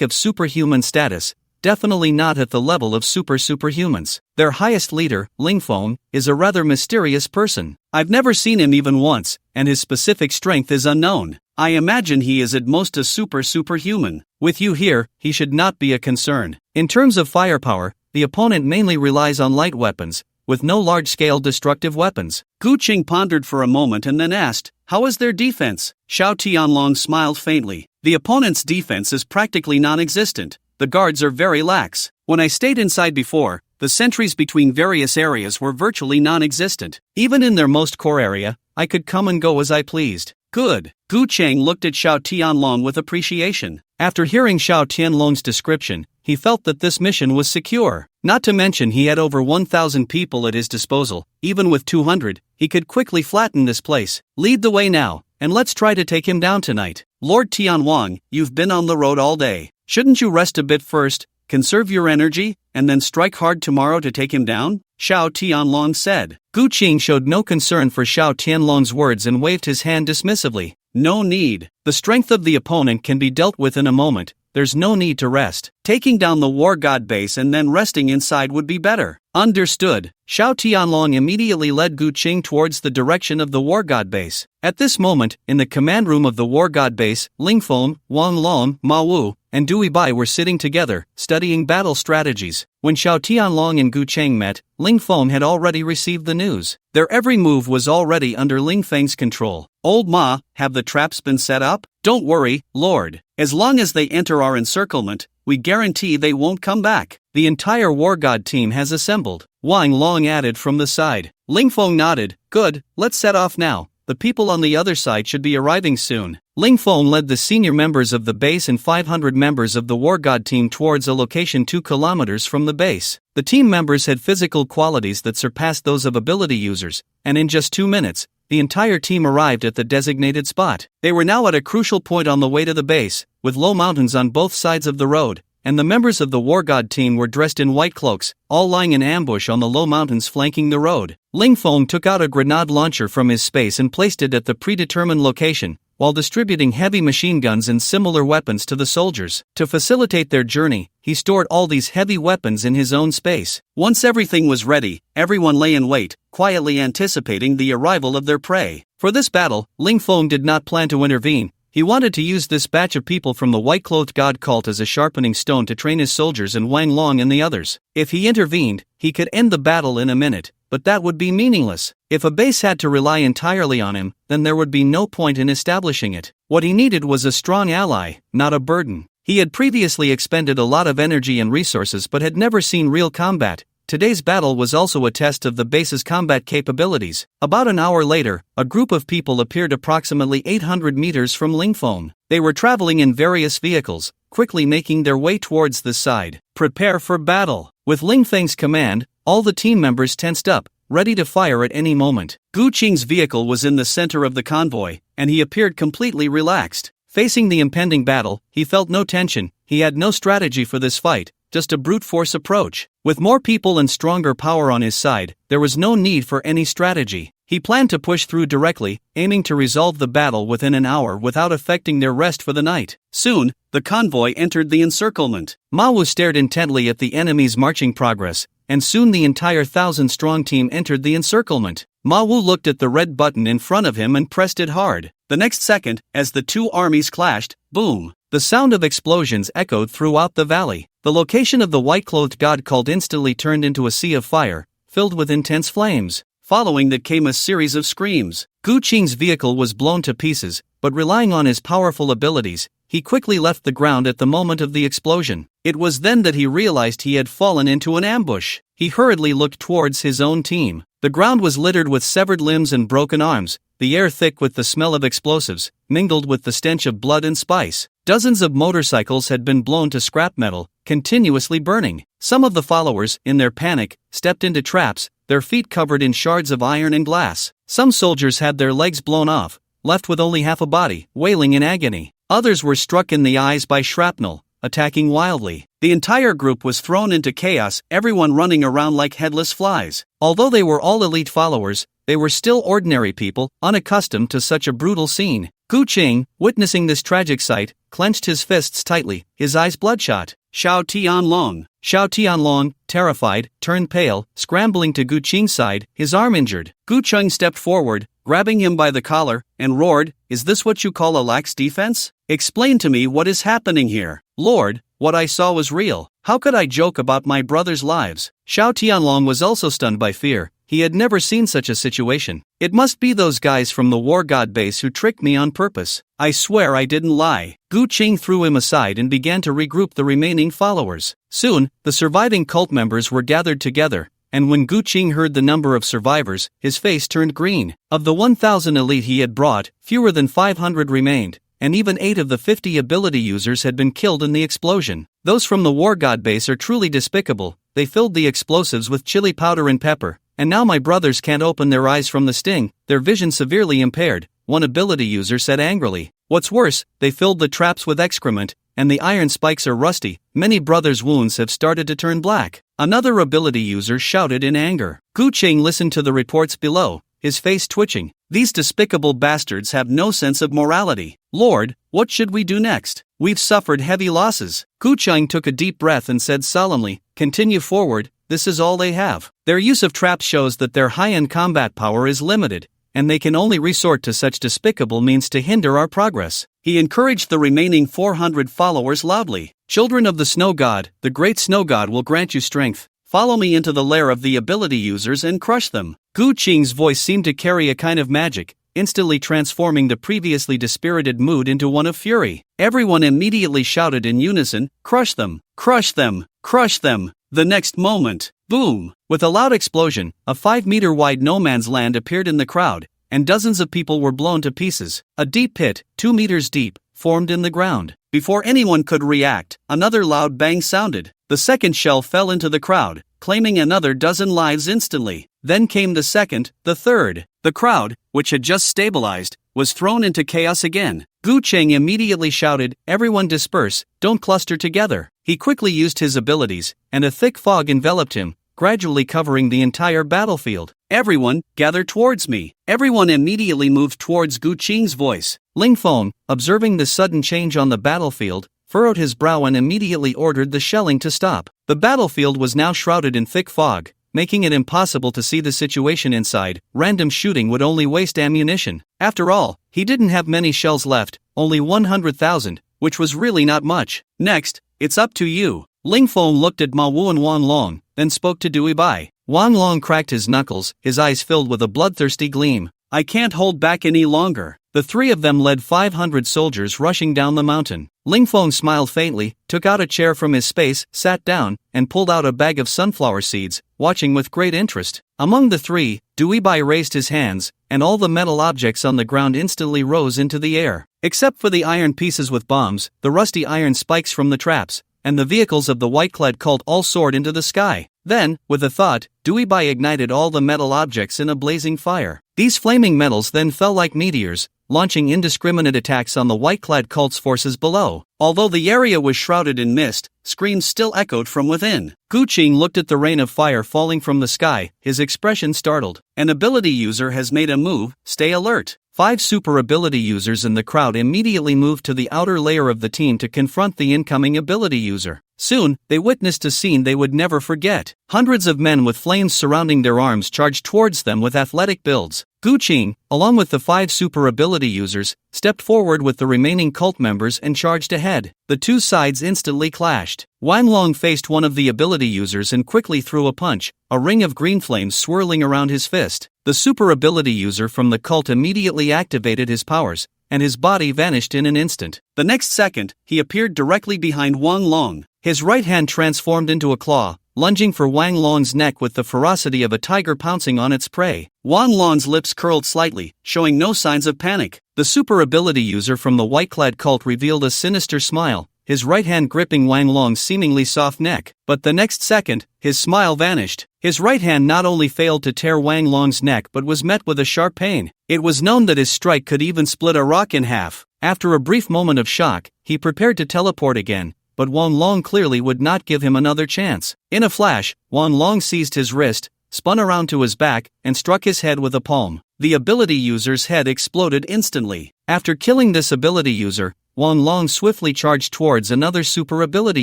Speaker 1: of superhuman status, definitely not at the level of superhumans. Their highest leader, Ling Feng, is a rather mysterious person. I've never seen him even once, and his specific strength is unknown. I imagine he is at most a superhuman. With you here, he should not be a concern. In terms of firepower, the opponent mainly relies on light weapons, with no large-scale destructive weapons." Gu Qing pondered for a moment and then asked, "How is their defense?" Xiao Tianlong smiled faintly. "The opponent's defense is practically non-existent. The guards are very lax. When I stayed inside before, the sentries between various areas were virtually non-existent. Even in their most core area, I could come and go as I pleased." "Good." Gu Qing looked at Xiao Tianlong with appreciation. After hearing Xiao Tianlong's description, he felt that this mission was secure. Not to mention he had over 1,000 people at his disposal. Even with 200, he could quickly flatten this place. "Lead the way now," and let's try to take him down tonight. Lord Tianwang, you've been on the road all day. Shouldn't you rest a bit first, conserve your energy, and then strike hard tomorrow to take him down? Xiao Tianlong said. Gu Qing showed no concern for Xiao Tianlong's words and waved his hand dismissively. No need. The strength of the opponent can be dealt with in a moment. There's no need to rest. Taking down the war god base and then resting inside would be better. Understood. Xiao Tianlong immediately led Gu Qing towards the direction of the war god base. At this moment, in the command room of the war god base, Ling Feng, Wang Long, Ma Wu, and Dui Bai were sitting together, studying battle strategies. When Xiao Tianlong and Gu Cheng met, Ling Feng had already received the news. Their every move was already under Ling Feng's control. Old Ma, have the traps been set up? Don't worry, Lord. As long as they enter our encirclement, we guarantee they won't come back. The entire war god team has assembled. Wang Long added from the side. Ling Feng nodded. Good, let's set off now. The people on the other side should be arriving soon. Ling Feng led the senior members of the base and 500 members of the war god team towards a location 2 kilometers from the base. The team members had physical qualities that surpassed those of ability users, and in just 2 minutes, the entire team arrived at the designated spot. They were now at a crucial point on the way to the base, with low mountains on both sides of the road, and the members of the war god team were dressed in white cloaks, all lying in ambush on the low mountains flanking the road. Ling Feng took out a grenade launcher from his space and placed it at the predetermined location, while distributing heavy machine guns and similar weapons to the soldiers. To facilitate their journey, he stored all these heavy weapons in his own space. Once everything was ready, everyone lay in wait, quietly anticipating the arrival of their prey. For this battle, Ling Feng did not plan to intervene. He wanted to use this batch of people from the white-clothed god cult as a sharpening stone to train his soldiers and Wang Long and the others. If he intervened, he could end the battle in a minute, but that would be meaningless. If a base had to rely entirely on him, then there would be no point in establishing it. What he needed was a strong ally, not a burden. He had previously expended a lot of energy and resources but had never seen real combat. Today's battle was also a test of the base's combat capabilities. About an hour later, a group of people appeared approximately 800 meters from Ling Feng. They were traveling in various vehicles, quickly making their way towards this side. Prepare for battle. With Ling Feng's command, all the team members tensed up, ready to fire at any moment. Gu Qing's vehicle was in the center of the convoy, and he appeared completely relaxed. Facing the impending battle, he felt no tension. He had no strategy for this fight, just a brute force approach. With more people and stronger power on his side, there was no need for any strategy. He planned to push through directly, aiming to resolve the battle within an hour without affecting their rest for the night. Soon, the convoy entered the encirclement. Ma Wu stared intently at the enemy's marching progress, and soon the entire 1,000-strong team entered the encirclement. Ma Wu looked at the red button in front of him and pressed it hard. The next second, as the two armies clashed, boom! The sound of explosions echoed throughout the valley. The location of the white-clothed god cult instantly turned into a sea of fire, filled with intense flames. Following that came a series of screams. Gu Qing's vehicle was blown to pieces, but relying on his powerful abilities, he quickly left the ground at the moment of the explosion. It was then that he realized he had fallen into an ambush. He hurriedly looked towards his own team. The ground was littered with severed limbs and broken arms, the air thick with the smell of explosives, mingled with the stench of blood and spice. Dozens of motorcycles had been blown to scrap metal, continuously burning. Some of the followers, in their panic, stepped into traps, their feet covered in shards of iron and glass. Some soldiers had their legs blown off, left with only half a body, wailing in agony. Others were struck in the eyes by shrapnel, attacking wildly. The entire group was thrown into chaos, everyone running around like headless flies. Although they were all elite followers, they were still ordinary people, unaccustomed to such a brutal scene. Gu Qing, witnessing this tragic sight, clenched his fists tightly, his eyes bloodshot. Xiao Tianlong, terrified, turned pale, scrambling to Gu Qing's side, his arm injured. Gu Qing stepped forward, grabbing him by the collar, and roared, "Is this what you call a lax defense? Explain to me what is happening here." "Lord, what I saw was real. How could I joke about my brothers' lives?" Xiao Tianlong was also stunned by fear. He had never seen such a situation. "It must be those guys from the war god base who tricked me on purpose. I swear I didn't lie." Gu Qing threw him aside and began to regroup the remaining followers. Soon, the surviving cult members were gathered together, and when Gu Qing heard the number of survivors, his face turned green. Of the 1,000 elite he had brought, fewer than 500 remained, and even 8 of the 50 ability users had been killed in the explosion. Those from the war god base are truly despicable. They filled the explosives with chili powder and pepper, and now my brothers can't open their eyes from the sting, their vision severely impaired. one ability user said angrily. What's worse, they filled the traps with excrement, and the iron spikes are rusty. Many brothers' wounds have started to turn black. Another ability user shouted in anger. Gu Qing listened to the reports below, his face twitching. These despicable bastards have no sense of morality. Lord, what should we do next? We've suffered heavy losses. Gu Qing took a deep breath and said solemnly, continue forward, this is all they have. Their use of traps shows that their high-end combat power is limited, and they can only resort to such despicable means to hinder our progress. He encouraged the remaining 400 followers loudly. Children of the Snow God, the great Snow God will grant you strength. Follow me into the lair of the ability users and crush them. Gu Qing's voice seemed to carry a kind of magic, instantly transforming the previously dispirited mood into one of fury. Everyone immediately shouted in unison, crush them, crush them, crush them. The next moment, boom! With a loud explosion, a 5-meter wide no man's land appeared in the crowd, and dozens of people were blown to pieces. A deep pit, 2 meters deep, formed in the ground. Before anyone could react, another loud bang sounded. The second shell fell into the crowd, claiming another dozen lives instantly. Then came the second, the third. The crowd, which had just stabilized, was thrown into chaos again. Gu Qing immediately shouted, everyone disperse, don't cluster together. He quickly used his abilities, and a thick fog enveloped him, gradually covering the entire battlefield. Everyone, gather towards me. Everyone immediately moved towards Gu Qing's voice. Ling Feng, observing the sudden change on the battlefield, furrowed his brow and immediately ordered the shelling to stop. The battlefield was now shrouded in thick fog, making it impossible to see the situation inside. Random shooting would only waste ammunition. After all, he didn't have many shells left, only 100,000, which was really not much. Next, it's up to you. Ling Feng looked at Ma Wu and Wan Long, then spoke to Dui Bai. Wan Long cracked his knuckles, his eyes filled with a bloodthirsty gleam. I can't hold back any longer. The three of them led 500 soldiers rushing down the mountain. Ling Feng smiled faintly, took out a chair from his space, sat down, and pulled out a bag of sunflower seeds, watching with great interest. Among the three, Dui Bai raised his hands, and all the metal objects on the ground instantly rose into the air. Except for the iron pieces with bombs, the rusty iron spikes from the traps, and the vehicles of the white-clad cult all soared into the sky. Then, with a thought, Dui Bai ignited all the metal objects in a blazing fire. These flaming metals then fell like meteors, launching indiscriminate attacks on the white-clad cult's forces below. Although the area was shrouded in mist, screams still echoed from within. Gu Qing looked at the rain of fire falling from the sky, his expression startled. An ability user has made a move, stay alert. 5 super ability users in the crowd immediately moved to the outer layer of the team to confront the incoming ability user. Soon, they witnessed a scene they would never forget. Hundreds of men with flames surrounding their arms charged towards them with athletic builds. Gu Qing, along with the 5 super ability users, stepped forward with the remaining cult members and charged ahead. The two sides instantly clashed. Wan Long faced one of the ability users and quickly threw a punch, a ring of green flames swirling around his fist. The super ability user from the cult immediately activated his powers, and his body vanished in an instant. The next second, he appeared directly behind Wang Long. His right hand transformed into a claw, lunging for Wang Long's neck with the ferocity of a tiger pouncing on its prey. Wang Long's lips curled slightly, showing no signs of panic. The super ability user from the white-clad cult revealed a sinister smile, his right hand gripping Wang Long's seemingly soft neck. But the next second, his smile vanished. His right hand not only failed to tear Wang Long's neck but was met with a sharp pain. It was known that his strike could even split a rock in half. After a brief moment of shock, he prepared to teleport again, but Wang Long clearly would not give him another chance. In a flash, Wang Long seized his wrist, spun around to his back, and struck his head with a palm. The ability user's head exploded instantly. After killing this ability user, Wang Long swiftly charged towards another super ability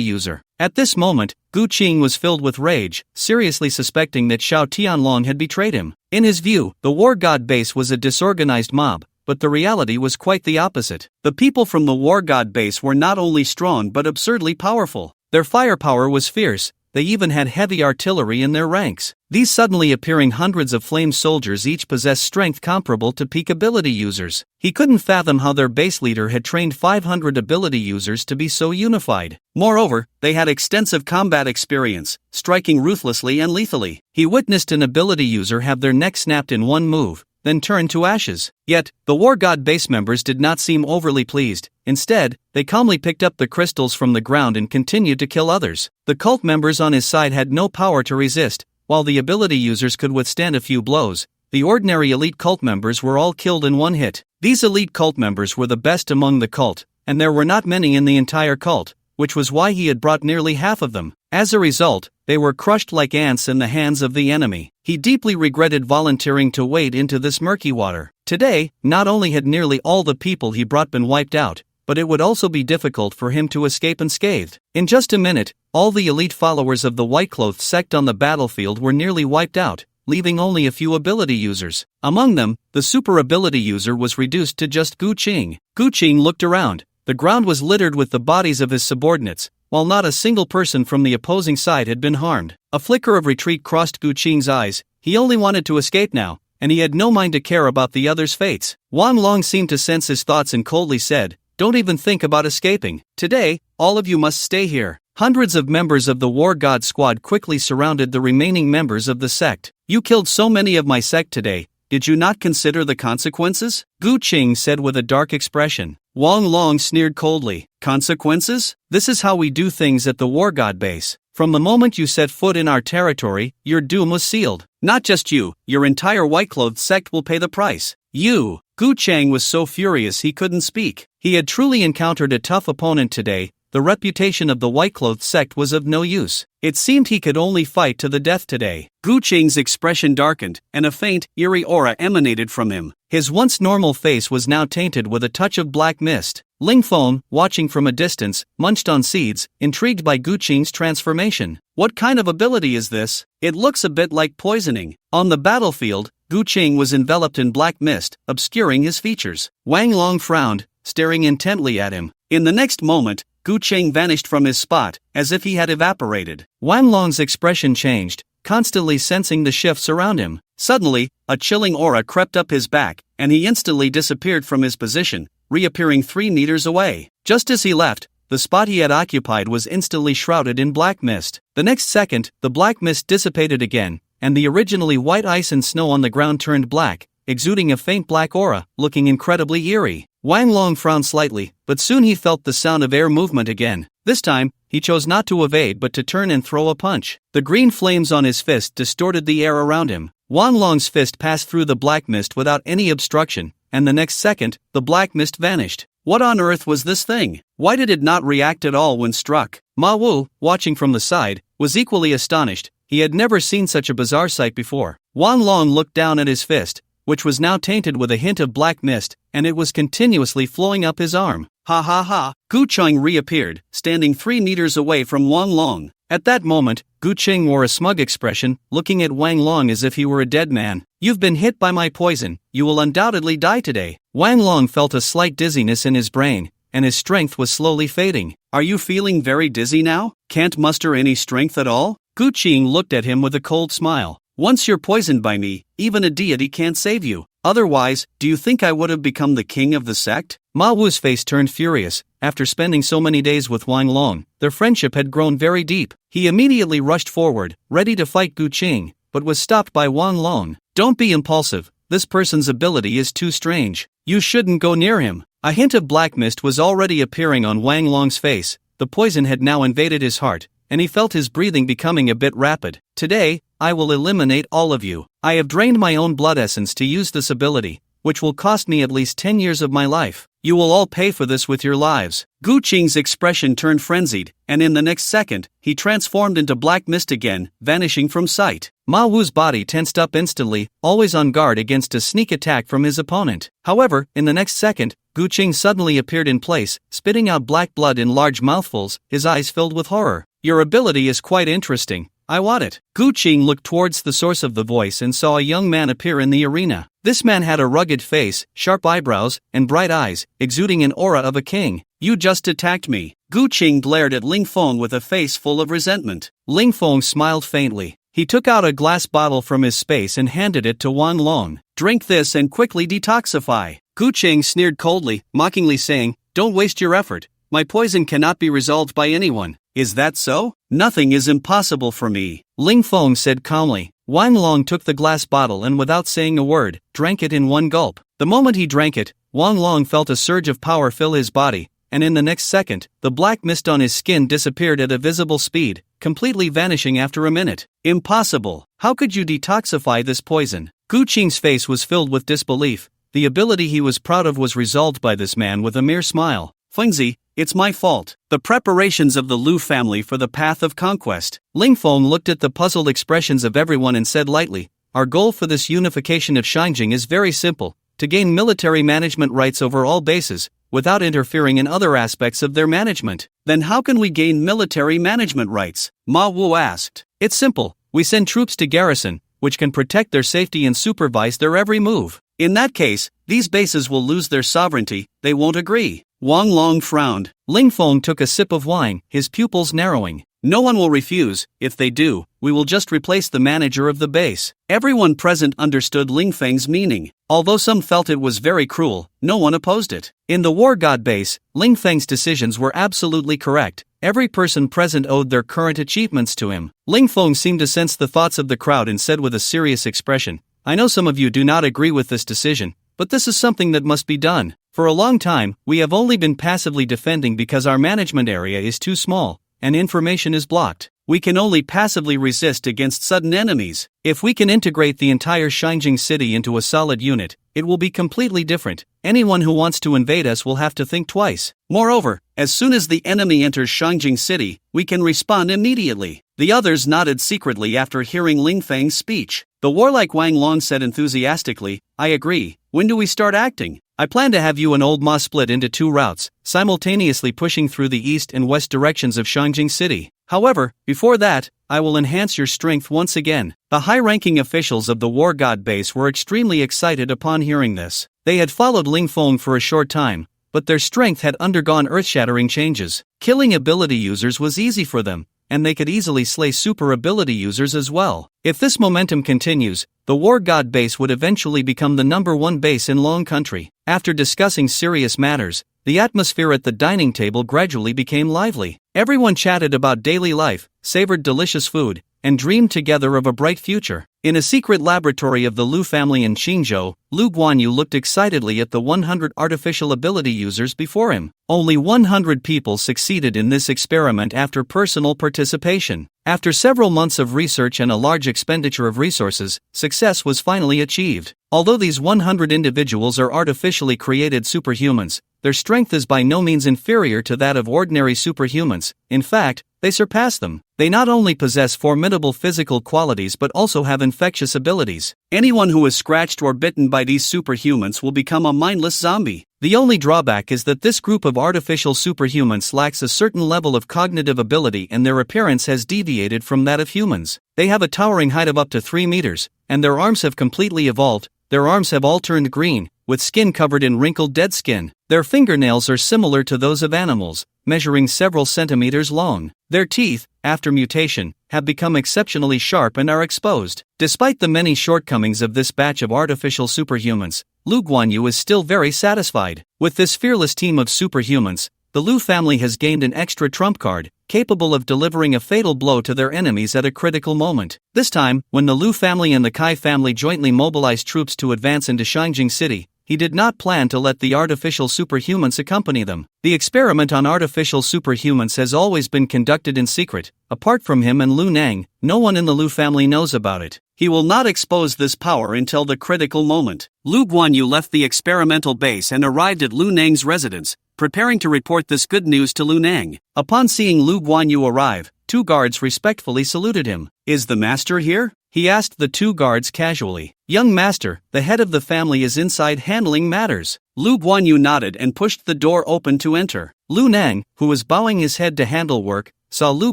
Speaker 1: user. At this moment, Gu Qing was filled with rage, seriously suspecting that Xiao Tianlong had betrayed him. In his view, the war god base was a disorganized mob, but the reality was quite the opposite. The people from the war god base were not only strong but absurdly powerful. Their firepower was fierce. They even had heavy artillery in their ranks. These suddenly appearing hundreds of flame soldiers each possessed strength comparable to peak ability users. He couldn't fathom how their base leader had trained 500 ability users to be so unified. Moreover, they had extensive combat experience, striking ruthlessly and lethally. He witnessed an ability user have their neck snapped in one move, then turn to ashes. Yet, the War God base members did not seem overly pleased. Instead, they calmly picked up the crystals from the ground and continued to kill others. The cult members on his side had no power to resist. While the ability users could withstand a few blows, the ordinary elite cult members were all killed in one hit. These elite cult members were the best among the cult, and there were not many in the entire cult, which was why he had brought nearly half of them. As a result, they were crushed like ants in the hands of the enemy. He deeply regretted volunteering to wade into this murky water. Today, not only had nearly all the people he brought been wiped out, but it would also be difficult for him to escape unscathed. In just a minute, all the elite followers of the white-clothed sect on the battlefield were nearly wiped out, leaving only a few ability users. Among them, the super ability user was reduced to just Gu Qing. Gu Qing looked around. The ground was littered with the bodies of his subordinates, while not a single person from the opposing side had been harmed. A flicker of retreat crossed Gu Qing's eyes. He only wanted to escape now, and he had no mind to care about the others' fates. Wang Long seemed to sense his thoughts and coldly said, "Don't even think about escaping. Today, all of you must stay here." Hundreds of members of the War God Squad quickly surrounded the remaining members of the sect. "You killed so many of my sect today. Did you not consider the consequences?" Gu Qing said with a dark expression. Wang Long sneered coldly. "Consequences? This is how we do things at the War God base. From the moment you set foot in our territory, your doom was sealed. Not just you, your entire white-clothed sect will pay the price." "You!" Gu Chang was so furious he couldn't speak. He had truly encountered a tough opponent today. The reputation of the white-clothed sect was of no use. It seemed he could only fight to the death today. Gu Qing's expression darkened, and a faint, eerie aura emanated from him. His once normal face was now tainted with a touch of black mist. Ling Feng, watching from a distance, munched on seeds, intrigued by Gu Qing's transformation. "What kind of ability is this? It looks a bit like poisoning." On the battlefield, Gu Qing was enveloped in black mist, obscuring his features. Wang Long frowned, staring intently at him. In the next moment, Gu Qing vanished from his spot, as if he had evaporated. Wang Long's expression changed, constantly sensing the shifts around him. Suddenly, a chilling aura crept up his back, and he instantly disappeared from his position, reappearing 3 meters away. Just as he left, the spot he had occupied was instantly shrouded in black mist. The next second, the black mist dissipated again, and the originally white ice and snow on the ground turned black, exuding a faint black aura, looking incredibly eerie. Wang Long frowned slightly, but soon he felt the sound of air movement again. This time, he chose not to evade but to turn and throw a punch. The green flames on his fist distorted the air around him. Wang Long's fist passed through the black mist without any obstruction, and the next second, the black mist vanished. What on earth was this thing? Why did it not react at all when struck? Ma Wu, watching from the side, was equally astonished. He had never seen such a bizarre sight before. Wang Long looked down at his fist, which was now tainted with a hint of black mist, and it was continuously flowing up his arm. Ha ha ha! Gu Qing reappeared, standing 3 meters away from Wang Long. At that moment, Gu Qing wore a smug expression, looking at Wang Long as if he were a dead man. "You've been hit by my poison. You will undoubtedly die today." Wang Long felt a slight dizziness in his brain, and his strength was slowly fading. "Are you feeling very dizzy now? Can't muster any strength at all?" Gu Qing looked at him with a cold smile. "Once you're poisoned by me, even a deity can't save you. Otherwise, do you think I would have become the king of the sect?" Ma Wu's face turned furious. After spending so many days with Wang Long, their friendship had grown very deep. He immediately rushed forward, ready to fight Gu Qing, but was stopped by Wang Long. "Don't be impulsive. This person's ability is too strange. You shouldn't go near him." A hint of black mist was already appearing on Wang Long's face. The poison had now invaded his heart, and he felt his breathing becoming a bit rapid. "Today, I will eliminate all of you. I have drained my own blood essence to use this ability, which will cost me at least 10 years of my life. You will all pay for this with your lives." Gu Qing's expression turned frenzied, and in the next second, he transformed into black mist again, vanishing from sight. Ma Wu's body tensed up instantly, always on guard against a sneak attack from his opponent. However, in the next second, Gu Qing suddenly appeared in place, spitting out black blood in large mouthfuls, his eyes filled with horror. "Your ability is quite interesting. I want it." Gu Qing looked towards the source of the voice and saw a young man appear in the arena. This man had a rugged face, sharp eyebrows, and bright eyes, exuding an aura of a king. "You just attacked me." Gu Qing glared at Ling Feng with a face full of resentment. Ling Feng smiled faintly. He took out a glass bottle from his space and handed it to Wang Long. "Drink this and quickly detoxify." Gu Qing sneered coldly, mockingly saying, "Don't waste your effort. My poison cannot be resolved by anyone." "Is that so? Nothing is impossible for me," Ling Feng said calmly. Wang Long took the glass bottle and without saying a word, drank it in one gulp. The moment he drank it, Wang Long felt a surge of power fill his body, and in the next second, the black mist on his skin disappeared at a visible speed, completely vanishing after a minute. Impossible! How could you detoxify this poison? Gu Qing's face was filled with disbelief. The ability he was proud of was resolved by this man with a mere smile. Fengzi, it's my fault. The preparations of the Lu family for the path of conquest. Ling Feng looked at the puzzled expressions of everyone and said lightly, our goal for this unification of Xinjiang is very simple, to gain military management rights over all bases, without interfering in other aspects of their management. Then how can we gain military management rights? Ma Wu asked. It's simple, we send troops to garrison, which can protect their safety and supervise their every move. In that case, these bases will lose their sovereignty, they won't agree. Wang Long frowned. Ling Feng took a sip of wine, his pupils narrowing. No one will refuse. If they do, we will just replace the manager of the base. Everyone present understood Ling Feng's meaning. Although some felt it was very cruel, no one opposed it. In the War God base, Ling Feng's decisions were absolutely correct. Every person present owed their current achievements to him. Ling Feng seemed to sense the thoughts of the crowd and said with a serious expression, I know some of you do not agree with this decision, but this is something that must be done. For a long time, we have only been passively defending because our management area is too small, and information is blocked. We can only passively resist against sudden enemies. If we can integrate the entire Xinjiang city into a solid unit, it will be completely different. Anyone who wants to invade us will have to think twice. Moreover, as soon as the enemy enters Xinjiang city, we can respond immediately. The others nodded secretly after hearing Ling Feng's speech. The warlike Wang Long said enthusiastically, I agree. When do we start acting? I plan to have you and Old Ma split into 2 routes, simultaneously pushing through the east and west directions of Xinjiang city. However, before that, I will enhance your strength once again. The high-ranking officials of the War God base were extremely excited upon hearing this. They had followed Ling Feng for a short time, but their strength had undergone earth-shattering changes. Killing ability users was easy for them, and they could easily slay super ability users as well. If this momentum continues, the War God base would eventually become the #1 base in Long Country. After discussing serious matters, the atmosphere at the dining table gradually became lively. Everyone chatted about daily life, savored delicious food, and dreamed together of a bright future. In a secret laboratory of the Lu family in Qingzhou, Lu Guanyu looked excitedly at the 100 artificial ability users before him. Only 100 people succeeded in this experiment after personal participation. After several months of research and a large expenditure of resources, success was finally achieved. Although these 100 individuals are artificially created superhumans, their strength is by no means inferior to that of ordinary superhumans. In fact, they surpass them. They not only possess formidable physical qualities but also have infectious abilities. Anyone who is scratched or bitten by these superhumans will become a mindless zombie. The only drawback is that this group of artificial superhumans lacks a certain level of cognitive ability and their appearance has deviated from that of humans. They have a towering height of up to 3 meters, and their arms have completely evolved. Their arms have all turned green, with skin covered in wrinkled dead skin. Their fingernails are similar to those of animals, measuring several centimeters long. Their teeth, after mutation, have become exceptionally sharp and are exposed. Despite the many shortcomings of this batch of artificial superhumans, Lu Guanyu is still very satisfied. With this fearless team of superhumans, the Lu family has gained an extra trump card, capable of delivering a fatal blow to their enemies at a critical moment. This time, when the Lu family and the Kai family jointly mobilized troops to advance into Xinjiang city, he did not plan to let the artificial superhumans accompany them. The experiment on artificial superhumans has always been conducted in secret. Apart from him and Lu Nang, no one in the Lu family knows about it. He will not expose this power until the critical moment. Lu Guanyu left the experimental base and arrived at Lu Nang's residence, preparing to report this good news to Lu Nang. Upon seeing Lu Guanyu arrive, 2 guards respectfully saluted him. Is the master here? He asked the 2 guards casually. Young master, the head of the family is inside handling matters. Lu Guanyu nodded and pushed the door open to enter. Lu Nang, who was bowing his head to handle work, saw Lu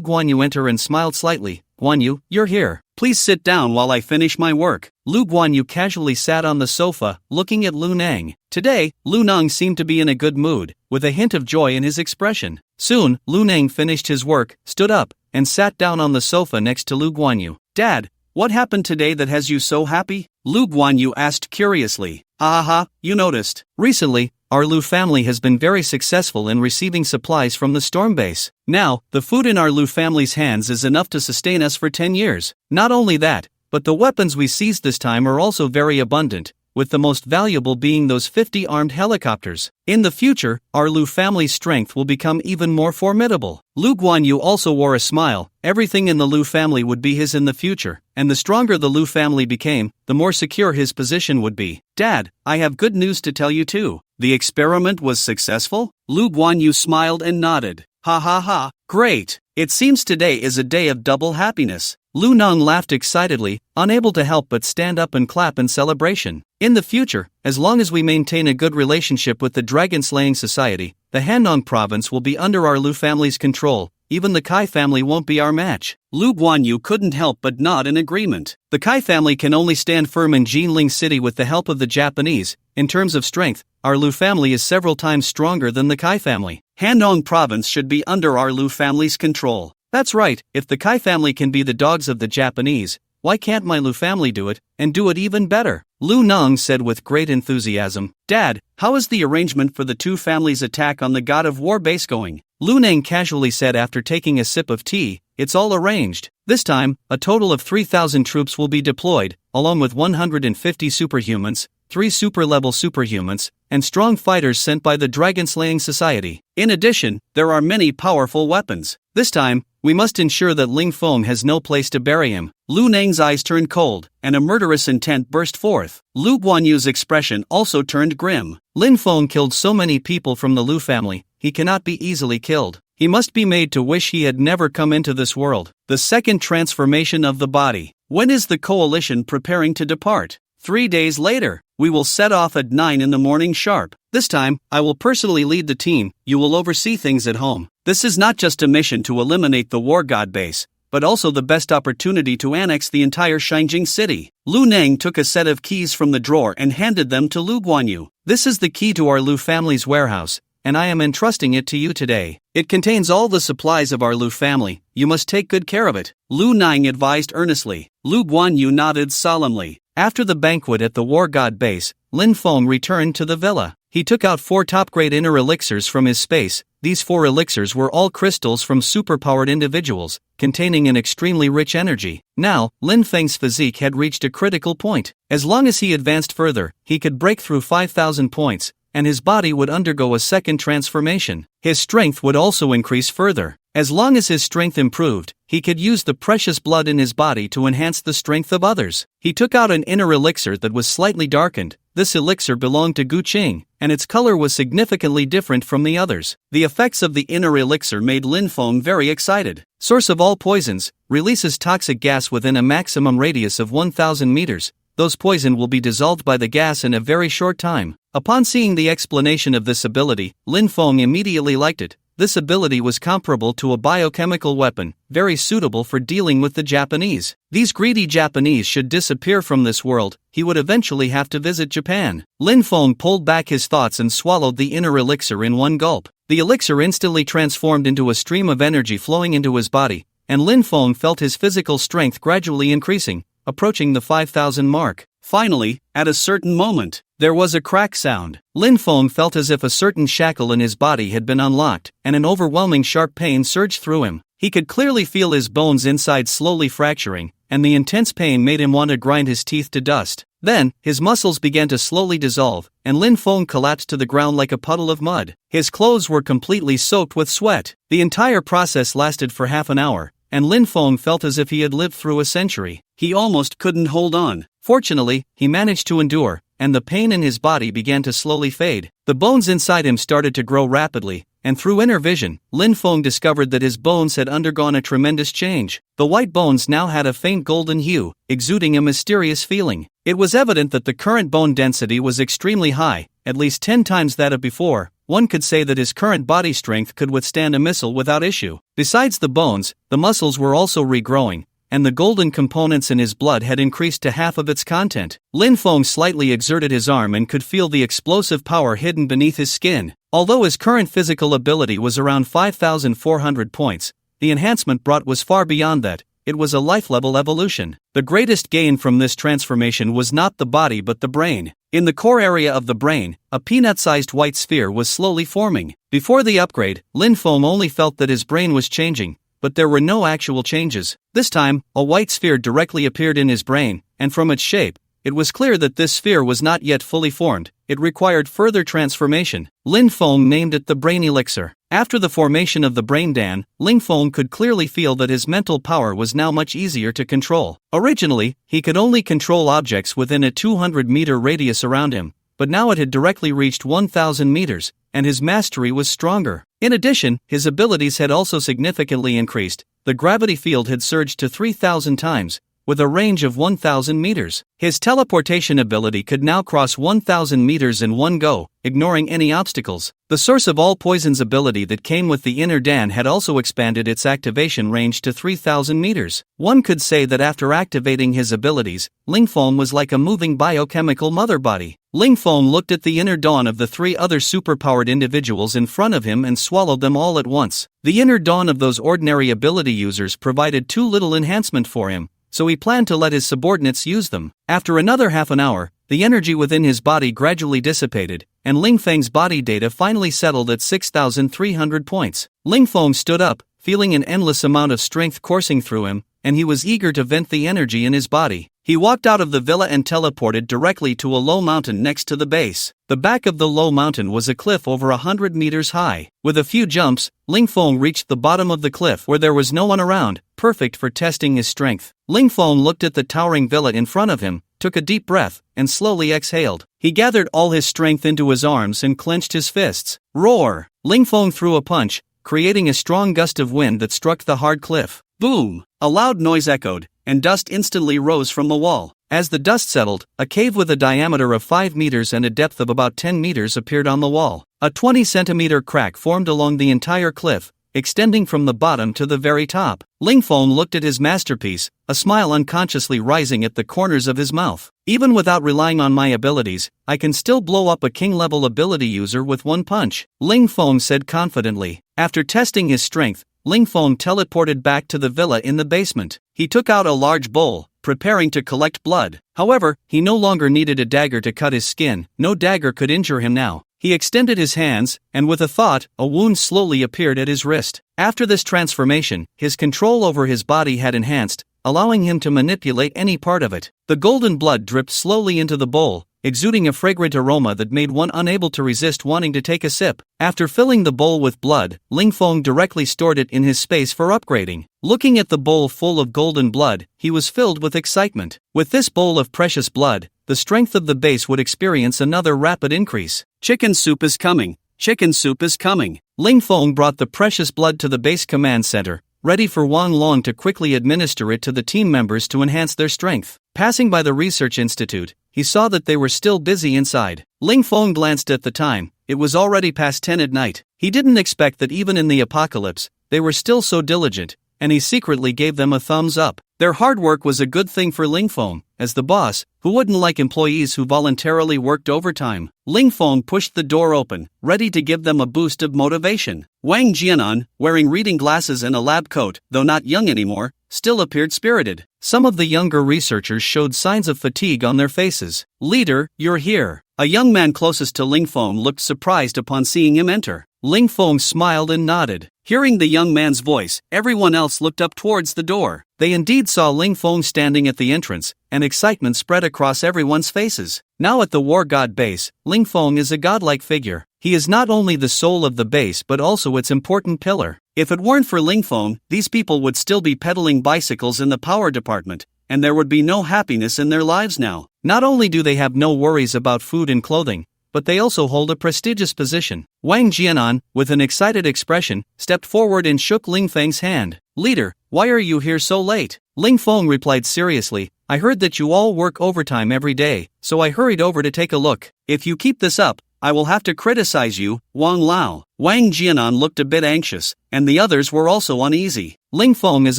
Speaker 1: Guanyu enter and smiled slightly. Guanyu, you're here. Please sit down while I finish my work. Lu Guanyu casually sat on the sofa, looking at Lu Nang. Today, Lu Nang seemed to be in a good mood, with a hint of joy in his expression. Soon, Lu Nang finished his work, stood up, and sat down on the sofa next to Lu Guanyu. Dad, what happened today that has you so happy? Lu Guanyu asked curiously. You noticed. Recently, our Lu family has been very successful in receiving supplies from the storm base. Now, the food in our Lu family's hands is enough to sustain us for 10 years. Not only that, but the weapons we seized this time are also very abundant. with the most valuable being those 50 armed helicopters. In the future, our Lu family's strength will become even more formidable. Lu Guanyu also wore a smile. Everything in the Lu family would be his in the future, and the stronger the Lu family became, the more secure his position would be. Dad, I have good news to tell you too. The experiment was successful? Lu Guanyu smiled and nodded. Ha ha ha, great. It seems today is a day of double happiness. Lu Nong laughed excitedly, unable to help but stand up and clap in celebration. In the future, as long as we maintain a good relationship with the dragon-slaying society, the Hanong province will be under our Lu family's control. Even the Kai family won't be our match. Lu Guanyu couldn't help but nod in agreement. The Kai family can only stand firm in Jinling City with the help of the Japanese. In terms of strength, our Lu family is several times stronger than the Kai family. Hanong province should be under our Lu family's control. That's right, if the Kai family can be the dogs of the Japanese, why can't my Lu family do it, and do it even better? Lu Nong said with great enthusiasm. Dad, how is the arrangement for the two families' attack on the God of War base going? Lu Nang casually said after taking a sip of tea. It's all arranged. This time, a total of 3,000 troops will be deployed, along with 150 superhumans, 3 super-level superhumans, and strong fighters sent by the Dragon-Slaying Society. In addition, there are many powerful weapons. This time, we must ensure that Ling Feng has no place to bury him. Lu Nang's eyes turned cold, and a murderous intent burst forth. Lu Guanyu's expression also turned grim. Lin Feng killed so many people from the Lu family, he cannot be easily killed. He must be made to wish he had never come into this world. The second transformation of the body. When is the coalition preparing to depart? 3 days later. We will set off at 9 in the morning sharp. This time, I will personally lead the team. You will oversee things at home. This is not just a mission to eliminate the war god base, but also the best opportunity to annex the entire Shinjing city. Lu Nang took a set of keys from the drawer and handed them to Lu Guanyu. This is the key to our Lu family's warehouse, and I am entrusting it to you today. It contains all the supplies of our Lu family. You must take good care of it. Lu Nang advised earnestly. Lu Guanyu nodded solemnly. After the banquet at the war god base, Lin Feng returned to the villa. He took out 4 top-grade inner elixirs from his space. These 4 elixirs were all crystals from superpowered individuals, containing an extremely rich energy. Now, Lin Feng's physique had reached a critical point. As long as he advanced further, he could break through 5,000 points, and his body would undergo a second transformation. His strength would also increase further. As long as his strength improved, he could use the precious blood in his body to enhance the strength of others. He took out an inner elixir that was slightly darkened. This elixir belonged to Gu Qing, and its color was significantly different from the others. The effects of the inner elixir made Lin Feng very excited. Source of all poisons, releases toxic gas within a maximum radius of 1,000 meters. Those poison will be dissolved by the gas in a very short time. Upon seeing the explanation of this ability, Lin Feng immediately liked it. This ability was comparable to a biochemical weapon, very suitable for dealing with the Japanese. These greedy Japanese should disappear from this world. He would eventually have to visit Japan. Lin Feng pulled back his thoughts and swallowed the inner elixir in one gulp. The elixir instantly transformed into a stream of energy flowing into his body, and Lin Feng felt his physical strength gradually increasing, approaching the 5,000 mark. Finally, at a certain moment, there was a crack sound. Lin Feng felt as if a certain shackle in his body had been unlocked, and an overwhelming sharp pain surged through him. He could clearly feel his bones inside slowly fracturing, and the intense pain made him want to grind his teeth to dust. Then, his muscles began to slowly dissolve, and Lin Feng collapsed to the ground like a puddle of mud. His clothes were completely soaked with sweat. The entire process lasted for half an hour, and Lin Feng felt as if he had lived through a century. He almost couldn't hold on. Fortunately, he managed to endure, and the pain in his body began to slowly fade. The bones inside him started to grow rapidly, and through inner vision, Lin Feng discovered that his bones had undergone a tremendous change. The white bones now had a faint golden hue, exuding a mysterious feeling. It was evident that the current bone density was extremely high, at least 10 times that of before. One could say that his current body strength could withstand a missile without issue. Besides the bones, the muscles were also regrowing, and the golden components in his blood had increased to half of its content. Lin Feng slightly exerted his arm and could feel the explosive power hidden beneath his skin. Although his current physical ability was around 5,400 points, the enhancement brought was far beyond that. It was a life-level evolution. The greatest gain from this transformation was not the body but the brain. In the core area of the brain, a peanut-sized white sphere was slowly forming. Before the upgrade, Lin Feng only felt that his brain was changing, but there were no actual changes. This time, a white sphere directly appeared in his brain, and from its shape, it was clear that this sphere was not yet fully formed, it required further transformation. Lin Feng named it the Brain Elixir. After the formation of the Brain Dan, Ling Feng could clearly feel that his mental power was now much easier to control. Originally, he could only control objects within a 200-meter radius around him, but now it had directly reached 1,000 meters, and his mastery was stronger. In addition, his abilities had also significantly increased. The gravity field had surged to 3,000 times, with a range of 1,000 meters. His teleportation ability could now cross 1,000 meters in one go, ignoring any obstacles. The source of all poison's ability that came with the inner Dan had also expanded its activation range to 3,000 meters. One could say that after activating his abilities, Ling Feng was like a moving biochemical mother body. Ling Feng looked at the inner dawn of the three other superpowered individuals in front of him and swallowed them all at once. The inner dawn of those ordinary ability users provided too little enhancement for him, so he planned to let his subordinates use them. After another half an hour, the energy within his body gradually dissipated, and Ling Feng's body data finally settled at 6,300 points. Ling Feng stood up, feeling an endless amount of strength coursing through him, and he was eager to vent the energy in his body. He walked out of the villa and teleported directly to a low mountain next to the base. The back of the low mountain was a cliff over 100 meters high. With a few jumps, Ling Feng reached the bottom of the cliff where there was no one around, perfect for testing his strength. Ling Feng looked at the towering villa in front of him, took a deep breath, and slowly exhaled. He gathered all his strength into his arms and clenched his fists. Roar! Ling Feng threw a punch, creating a strong gust of wind that struck the hard cliff. Boom! A loud noise echoed, and dust instantly rose from the wall. As the dust settled, a cave with a diameter of 5 meters and a depth of about 10 meters appeared on the wall. A 20-centimeter crack formed along the entire cliff, extending from the bottom to the very top. Ling Feng looked at his masterpiece, a smile unconsciously rising at the corners of his mouth. Even without relying on my abilities, I can still blow up a king-level ability user with one punch, Ling Feng said confidently. After testing his strength, Ling Feng teleported back to the villa in the basement. He took out a large bowl, preparing to collect blood. However, he no longer needed a dagger to cut his skin. No dagger could injure him now. He extended his hands, and with a thought, a wound slowly appeared at his wrist. After this transformation, his control over his body had enhanced, allowing him to manipulate any part of it. The golden blood dripped slowly into the bowl, exuding a fragrant aroma that made one unable to resist wanting to take a sip. After filling the bowl with blood, Ling Feng directly stored it in his space for upgrading. Looking at the bowl full of golden blood, he was filled with excitement. With this bowl of precious blood, the strength of the base would experience another rapid increase. Chicken soup is coming. Chicken soup is coming. Ling Feng brought the precious blood to the base command center, ready for Wang Long to quickly administer it to the team members to enhance their strength. Passing by the research institute, he saw that they were still busy inside. Ling Feng glanced at the time. It was already past 10 at night. He didn't expect that even in the apocalypse, they were still so diligent, and he secretly gave them a thumbs up. Their hard work was a good thing for Ling Feng, as the boss, who wouldn't like employees who voluntarily worked overtime. Ling Feng pushed the door open, ready to give them a boost of motivation. Wang Jianan, wearing reading glasses and a lab coat, though not young anymore, still appeared spirited. Some of the younger researchers showed signs of fatigue on their faces. Leader, you're here. A young man closest to Ling Feng looked surprised upon seeing him enter. Ling Feng smiled and nodded. Hearing the young man's voice, everyone else looked up towards the door. They indeed saw Ling Feng standing at the entrance, and excitement spread across everyone's faces. Now at the War God base, Ling Feng is a godlike figure. He is not only the soul of the base but also its important pillar. If it weren't for Ling Feng, these people would still be pedaling bicycles in the power department, and there would be no happiness in their lives now. Not only do they have no worries about food and clothing, but they also hold a prestigious position. Wang Jianan, with an excited expression, stepped forward and shook Ling Feng's hand. Leader, why are you here so late? Ling Feng replied seriously, I heard that you all work overtime every day, so I hurried over to take a look. If you keep this up, I will have to criticize you, Wang Lao. Wang Jianan looked a bit anxious, and the others were also uneasy. Ling Feng is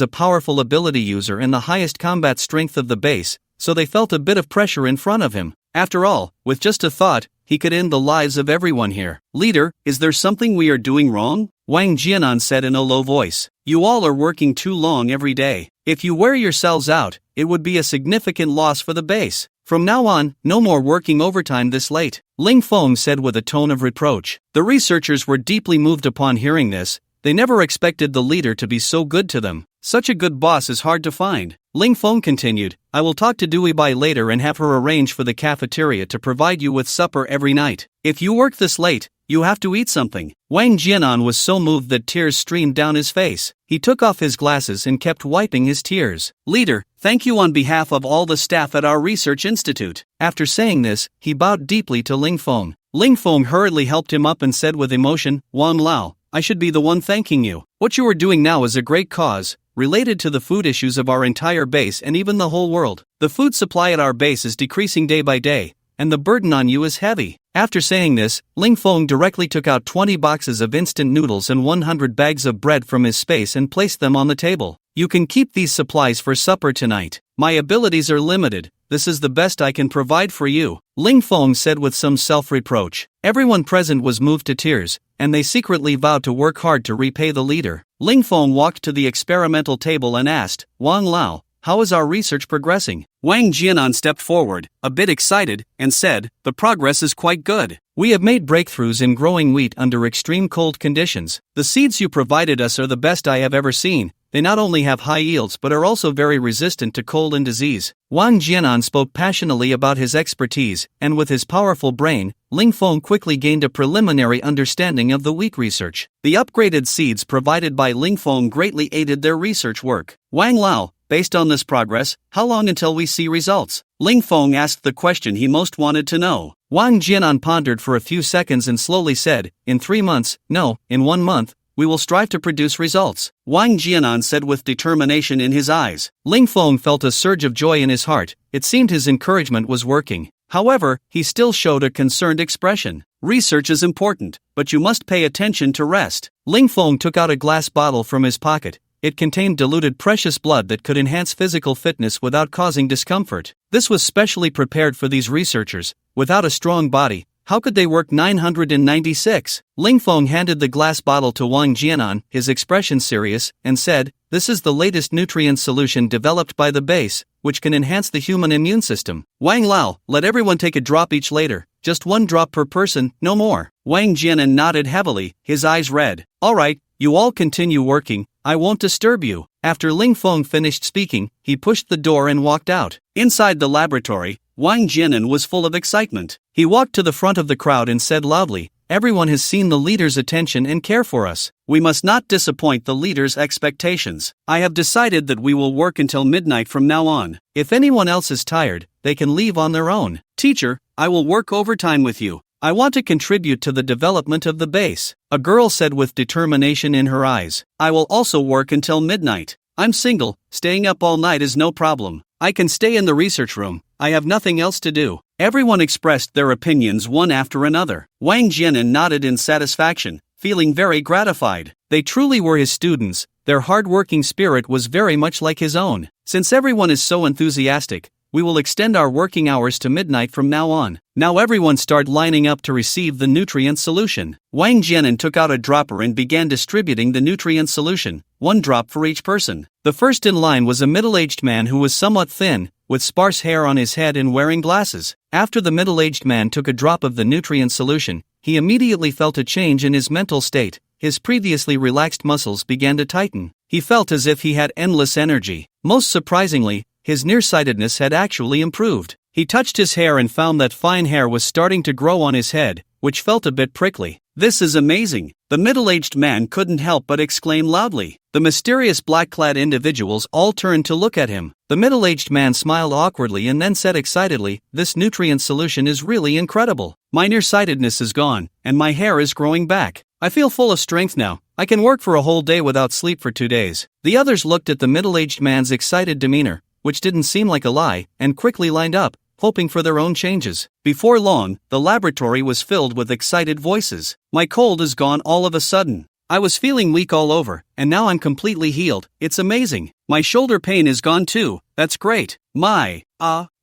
Speaker 1: a powerful ability user and the highest combat strength of the base, so they felt a bit of pressure in front of him. After all, with just a thought, he could end the lives of everyone here. Leader, is there something we are doing wrong? Wang Jianan said in a low voice. You all are working too long every day. If you wear yourselves out, it would be a significant loss for the base. From now on, no more working overtime this late, Ling Feng said with a tone of reproach. The researchers were deeply moved upon hearing this. They never expected the leader to be so good to them. Such a good boss is hard to find. Ling Feng continued, I will talk to Dewey Bai later and have her arrange for the cafeteria to provide you with supper every night. If you work this late, you have to eat something. Wang Jianan was so moved that tears streamed down his face. He took off his glasses and kept wiping his tears. Leader, thank you on behalf of all the staff at our research institute. After saying this, he bowed deeply to Ling Feng. Ling Feng hurriedly helped him up and said with emotion, Wang Lao, I should be the one thanking you. What you are doing now is a great cause, related to the food issues of our entire base and even the whole world. The food supply at our base is decreasing day by day, and the burden on you is heavy. After saying this, Ling Feng directly took out 20 boxes of instant noodles and 100 bags of bread from his space and placed them on the table. You can keep these supplies for supper tonight. My abilities are limited. This is the best I can provide for you, Ling Feng said with some self-reproach. Everyone present was moved to tears, and they secretly vowed to work hard to repay the leader. Ling Feng walked to the experimental table and asked, Wang Lao, how is our research progressing? Wang Jianan stepped forward, a bit excited, and said, the progress is quite good. We have made breakthroughs in growing wheat under extreme cold conditions. The seeds you provided us are the best I have ever seen. They not only have high yields but are also very resistant to cold and disease. Wang Jianan spoke passionately about his expertise, and with his powerful brain, Ling Feng quickly gained a preliminary understanding of the wheat research. The upgraded seeds provided by Ling Feng greatly aided their research work. Wang Lao, based on this progress, how long until we see results? Ling Feng asked the question he most wanted to know. Wang Jianan pondered for a few seconds and slowly said, in 3 months, no, in 1 month, we will strive to produce results, Wang Jianan said with determination in his eyes. Ling Feng felt a surge of joy in his heart. It seemed his encouragement was working. However, he still showed a concerned expression. Research is important, but you must pay attention to rest. Ling Feng took out a glass bottle from his pocket. It contained diluted precious blood that could enhance physical fitness without causing discomfort. This was specially prepared for these researchers. Without a strong body, how could they work 996? Ling Feng handed the glass bottle to Wang Jianan, his expression serious, and said, this is the latest nutrient solution developed by the base, which can enhance the human immune system. Wang Lao, let everyone take a drop each later, just 1 drop per person, no more. Wang Jianan nodded heavily, his eyes red. All right, you all continue working, I won't disturb you. After Ling Feng finished speaking, he pushed the door and walked out. Inside the laboratory, Wang Jianan was full of excitement. He walked to the front of the crowd and said loudly, everyone has seen the leader's attention and care for us. We must not disappoint the leader's expectations. I have decided that we will work until midnight from now on. If anyone else is tired, they can leave on their own. Teacher, I will work overtime with you. I want to contribute to the development of the base, a girl said with determination in her eyes. I will also work until midnight. I'm single, staying up all night is no problem. I can stay in the research room, I have nothing else to do. Everyone expressed their opinions one after another. Wang Jianan nodded in satisfaction, feeling very gratified. They truly were his students, their hard-working spirit was very much like his own. Since everyone is so enthusiastic, we will extend our working hours to midnight from now on. Now everyone start lining up to receive the nutrient solution. Wang Jianan took out a dropper and began distributing the nutrient solution, 1 drop for each person. The first in line was a middle-aged man who was somewhat thin, with sparse hair on his head and wearing glasses. After the middle-aged man took a drop of the nutrient solution, he immediately felt a change in his mental state. His previously relaxed muscles began to tighten. He felt as if he had endless energy. Most surprisingly, his nearsightedness had actually improved. He touched his hair and found that fine hair was starting to grow on his head, which felt a bit prickly. This is amazing, the middle-aged man couldn't help but exclaim loudly. The mysterious black-clad individuals all turned to look at him. The middle-aged man smiled awkwardly and then said excitedly, this nutrient solution is really incredible. My nearsightedness is gone, and my hair is growing back. I feel full of strength now. I can work for a whole day without sleep for 2 days. The others looked at the middle-aged man's excited demeanor, which didn't seem like a lie, and quickly lined up, hoping for their own changes. Before long, the laboratory was filled with excited voices. My cold is gone all of a sudden. I was feeling weak all over, and now I'm completely healed. It's amazing. My shoulder pain is gone too. That's great.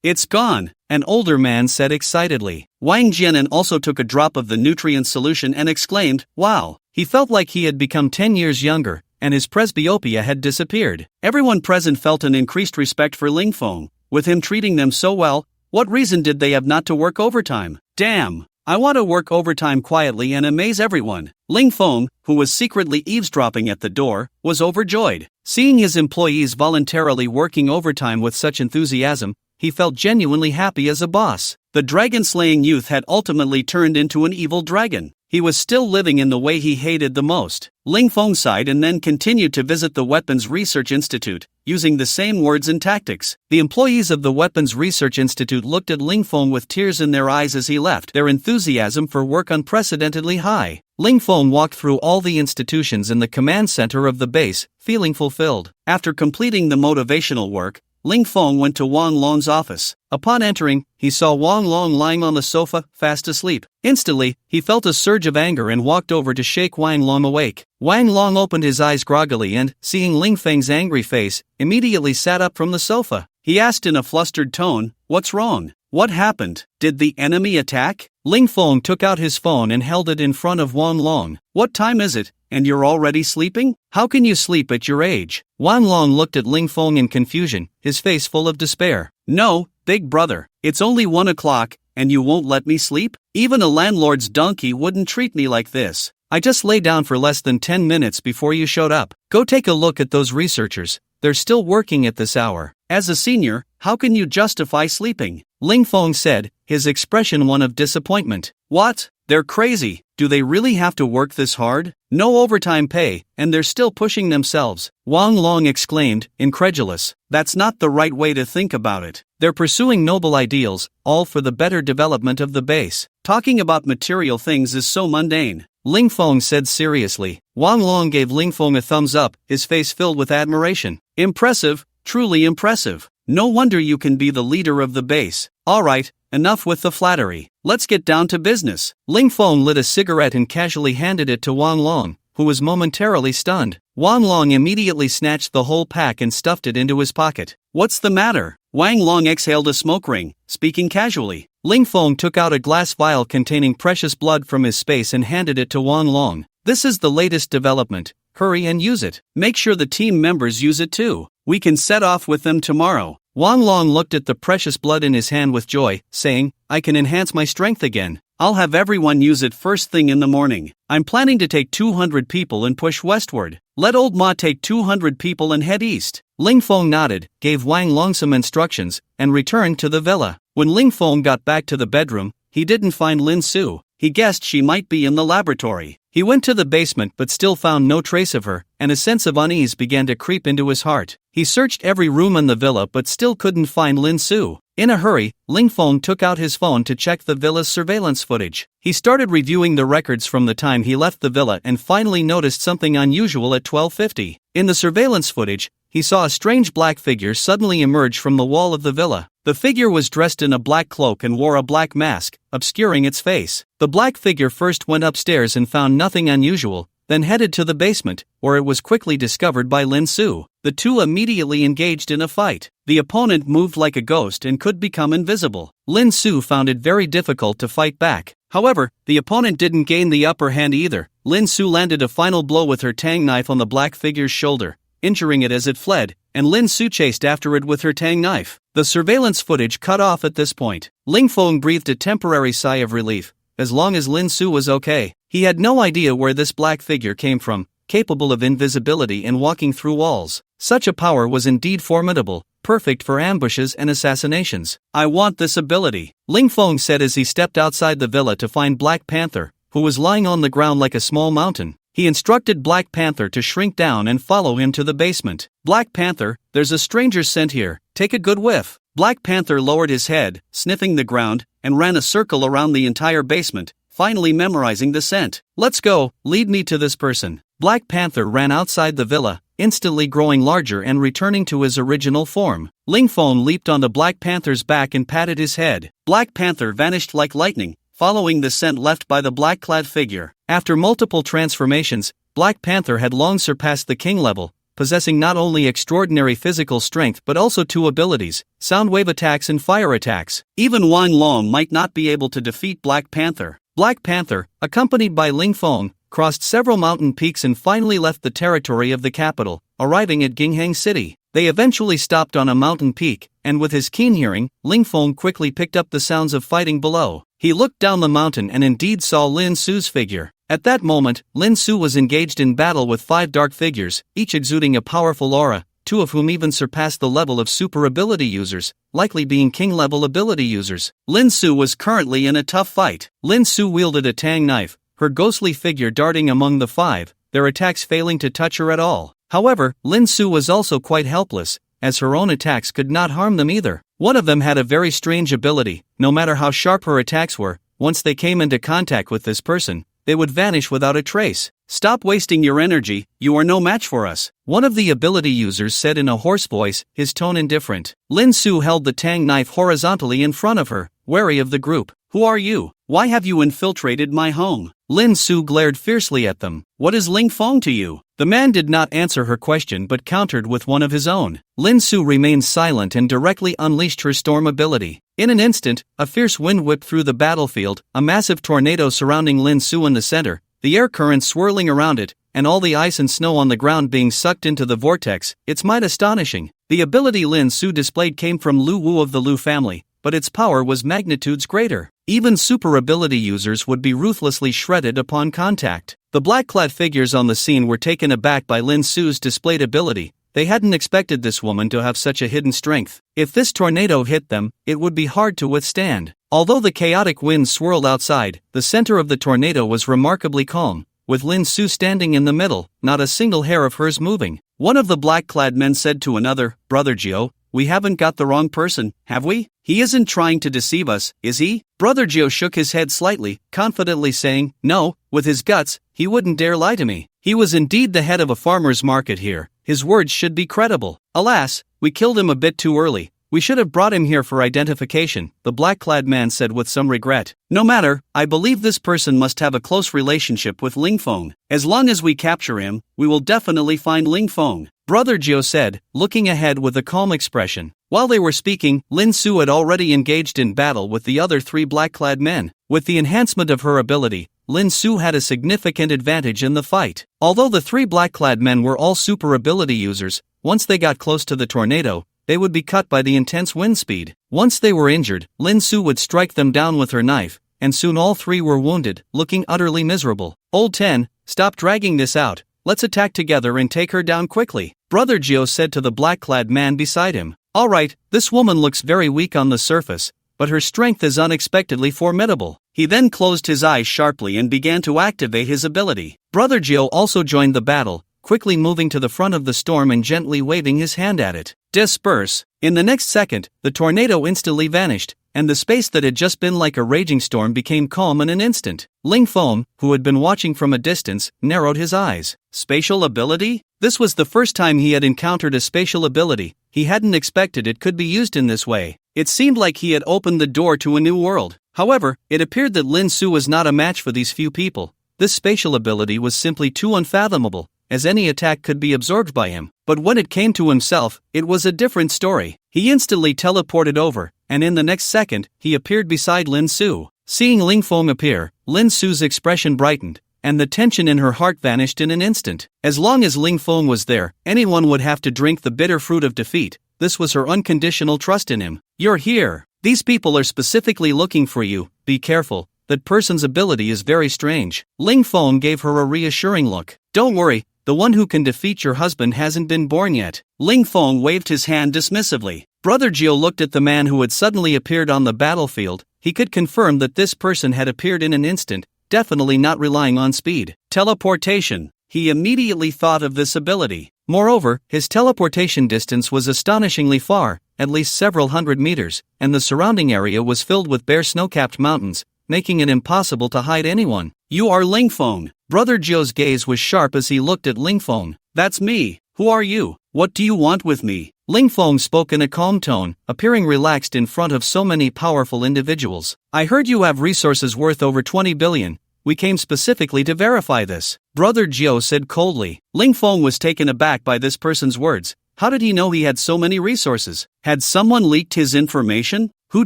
Speaker 1: It's gone, an older man said excitedly. Wang Jianan also took a drop of the nutrient solution and exclaimed, wow. He felt like he had become 10 years younger, and his presbyopia had disappeared. Everyone present felt an increased respect for Ling Feng. With him treating them so well, what reason did they have not to work overtime? Damn! I want to work overtime quietly and amaze everyone. Ling Feng, who was secretly eavesdropping at the door, was overjoyed. Seeing his employees voluntarily working overtime with such enthusiasm, he felt genuinely happy as a boss. The dragon-slaying youth had ultimately turned into an evil dragon. He was still living in the way he hated the most. Ling Feng sighed and then continued to visit the Weapons Research Institute, using the same words and tactics. The employees of the Weapons Research Institute looked at Ling Feng with tears in their eyes as he left, their enthusiasm for work unprecedentedly high. Ling Feng walked through all the institutions in the command center of the base, feeling fulfilled. After completing the motivational work, Ling Feng went to Wang Long's office. Upon entering, he saw Wang Long lying on the sofa, fast asleep. Instantly, he felt a surge of anger and walked over to shake Wang Long awake. Wang Long opened his eyes groggily and, seeing Ling Feng's angry face, immediately sat up from the sofa. He asked in a flustered tone, "What's wrong? What happened? Did the enemy attack?" Ling Feng took out his phone and held it in front of Wang Long. "What time is it, and you're already sleeping? How can you sleep at your age?" Wang Long looked at Ling Feng in confusion, his face full of despair. "No, big brother, it's only 1 o'clock, and you won't let me sleep? Even a landlord's donkey wouldn't treat me like this. I just lay down for less than 10 minutes before you showed up. Go take a look at those researchers, they're still working at this hour. As a senior, how can you justify sleeping?" Ling Feng said, his expression one of disappointment. "What? They're crazy. Do they really have to work this hard? No overtime pay, and they're still pushing themselves," Wang Long exclaimed, incredulous. "That's not the right way to think about it. They're pursuing noble ideals, all for the better development of the base. Talking about material things is so mundane," Ling Feng said seriously. Wang Long gave Ling Feng a thumbs up, his face filled with admiration. "Impressive, truly impressive. No wonder you can be the leader of the base. Alright, enough with the flattery. Let's get down to business." Ling Feng lit a cigarette and casually handed it to Wang Long, who was momentarily stunned. Wang Long immediately snatched the whole pack and stuffed it into his pocket. "What's the matter?" Wang Long exhaled a smoke ring, speaking casually. Ling Feng took out a glass vial containing precious blood from his space and handed it to Wang Long. "This is the latest development. Hurry and use it. Make sure the team members use it too. We can set off with them tomorrow." Wang Long looked at the precious blood in his hand with joy, saying, "I can enhance my strength again. I'll have everyone use it first thing in the morning. I'm planning to take 200 people and push westward. Let old Ma take 200 people and head east." Ling Feng nodded, gave Wang Long some instructions, and returned to the villa. When Ling Feng got back to the bedroom, he didn't find Lin Su. He guessed she might be in the laboratory. He went to the basement but still found no trace of her, and a sense of unease began to creep into his heart. He searched every room in the villa but still couldn't find Lin Su. In a hurry, Ling Feng took out his phone to check the villa's surveillance footage. He started reviewing the records from the time he left the villa and finally noticed something unusual at 12:50. In the surveillance footage, he saw a strange black figure suddenly emerge from the wall of the villa. The figure was dressed in a black cloak and wore a black mask, obscuring its face. The black figure first went upstairs and found nothing unusual, then headed to the basement, where it was quickly discovered by Lin Su. The two immediately engaged in a fight. The opponent moved like a ghost and could become invisible. Lin Su found it very difficult to fight back. However, the opponent didn't gain the upper hand either. Lin Su landed a final blow with her tang knife on the black figure's shoulder, injuring it as it fled, and Lin Su chased after it with her tang knife. The surveillance footage cut off at this point. Ling Feng breathed a temporary sigh of relief. As long as Lin Su was okay, he had no idea where this black figure came from, capable of invisibility and walking through walls. Such a power was indeed formidable, perfect for ambushes and assassinations. "I want this ability," Ling Feng said as he stepped outside the villa to find Black Panther, who was lying on the ground like a small mountain. He instructed Black Panther to shrink down and follow him to the basement. "Black Panther, there's a stranger's scent here, take a good whiff." Black Panther lowered his head, sniffing the ground, and ran a circle around the entire basement, finally memorizing the scent. "Let's go, lead me to this person." Black Panther ran outside the villa, instantly growing larger and returning to his original form. Ling Feng leaped onto Black Panther's back and patted his head. Black Panther vanished like lightning, following the scent left by the black-clad figure. After multiple transformations, Black Panther had long surpassed the king level, possessing not only extraordinary physical strength but also two abilities, sound wave attacks and fire attacks. Even Wang Long might not be able to defeat Black Panther. Black Panther, accompanied by Ling Feng, crossed several mountain peaks and finally left the territory of the capital, arriving at Ginghang City. They eventually stopped on a mountain peak, and with his keen hearing, Ling Feng quickly picked up the sounds of fighting below. He looked down the mountain and indeed saw Lin Su's figure. At that moment, Lin Su was engaged in battle with 5 dark figures, each exuding a powerful aura, 2 of whom even surpassed the level of super ability users, likely being king-level ability users. Lin Su was currently in a tough fight. Lin Su wielded a tang knife, her ghostly figure darting among the 5, their attacks failing to touch her at all. However, Lin Su was also quite helpless, as her own attacks could not harm them either. One of them had a very strange ability. No matter how sharp her attacks were, once they came into contact with this person, they would vanish without a trace. "Stop wasting your energy, you are no match for us," one of the ability users said in a hoarse voice, his tone indifferent. Lin Su held the tang knife horizontally in front of her, wary of the group. "Who are you? Why have you infiltrated my home?" Lin Su glared fiercely at them. "What is Ling Feng to you?" The man did not answer her question but countered with one of his own. Lin Su remained silent and directly unleashed her storm ability. In an instant, a fierce wind whipped through the battlefield, a massive tornado surrounding Lin Su in the center, the air current swirling around it, and all the ice and snow on the ground being sucked into the vortex. Its might astonishing. The ability Lin Su displayed came from Lu Wu of the Lu family, but its power was magnitudes greater. Even super ability users would be ruthlessly shredded upon contact. The black-clad figures on the scene were taken aback by Lin Su's displayed ability. They hadn't expected this woman to have such a hidden strength. If this tornado hit them, it would be hard to withstand. Although the chaotic wind swirled outside, the center of the tornado was remarkably calm, with Lin Su standing in the middle, not a single hair of hers moving. One of the black-clad men said to another, "Brother Gio, we haven't got the wrong person, have we? He isn't trying to deceive us, is he?" Brother Gio shook his head slightly, confidently saying, "No, with his guts, he wouldn't dare lie to me. He was indeed the head of a farmer's market here. His words should be credible. Alas, we killed him a bit too early. We should have brought him here for identification," the black-clad man said with some regret. "No matter, I believe this person must have a close relationship with Ling Feng. As long as we capture him, we will definitely find Ling Feng," Brother Gio said, looking ahead with a calm expression. While they were speaking, Lin Su had already engaged in battle with the other 3 black-clad men. With the enhancement of her ability, Lin Su had a significant advantage in the fight. Although the 3 black-clad men were all super ability users, once they got close to the tornado, they would be cut by the intense wind speed. Once they were injured, Lin Su would strike them down with her knife, and soon all 3 were wounded, looking utterly miserable. "Old Ten, stop dragging this out. Let's attack together and take her down quickly," Brother Gio said to the black-clad man beside him. "All right, this woman looks very weak on the surface, but her strength is unexpectedly formidable." He then closed his eyes sharply and began to activate his ability. Brother Gio also joined the battle, quickly moving to the front of the storm and gently waving his hand at it. "Disperse." In the next second, the tornado instantly vanished, and the space that had just been like a raging storm became calm in an instant. Ling Feng, who had been watching from a distance, narrowed his eyes. Spatial ability? This was the first time he had encountered a spatial ability. He hadn't expected it could be used in this way. It seemed like he had opened the door to a new world. However, it appeared that Lin Su was not a match for these few people. This spatial ability was simply too unfathomable, as any attack could be absorbed by him. But when it came to himself, it was a different story. He instantly teleported over, and in the next second, he appeared beside Lin Su. Seeing Ling Feng appear, Lin Su's expression brightened, and the tension in her heart vanished in an instant. As long as Ling Feng was there, anyone would have to drink the bitter fruit of defeat. This was her unconditional trust in him. "You're here. These people are specifically looking for you. Be careful. That person's ability is very strange." Ling Feng gave her a reassuring look. "Don't worry, the one who can defeat your husband hasn't been born yet." Ling Feng waved his hand dismissively. Brother Gio looked at the man who had suddenly appeared on the battlefield. He could confirm that this person had appeared in an instant, definitely not relying on speed. Teleportation. He immediately thought of this ability. Moreover, his teleportation distance was astonishingly far, at least several hundred meters, and the surrounding area was filled with bare snow-capped mountains, making it impossible to hide anyone. "You are Ling Feng." Brother Gio's gaze was sharp as he looked at Ling Feng. "That's me. Who are you? What do you want with me?" Ling Feng spoke in a calm tone, appearing relaxed in front of so many powerful individuals. "I heard you have resources worth over 20 billion. We came specifically to verify this," Brother Gio said coldly. Ling Feng was taken aback by this person's words. How did he know he had so many resources? Had someone leaked his information? "Who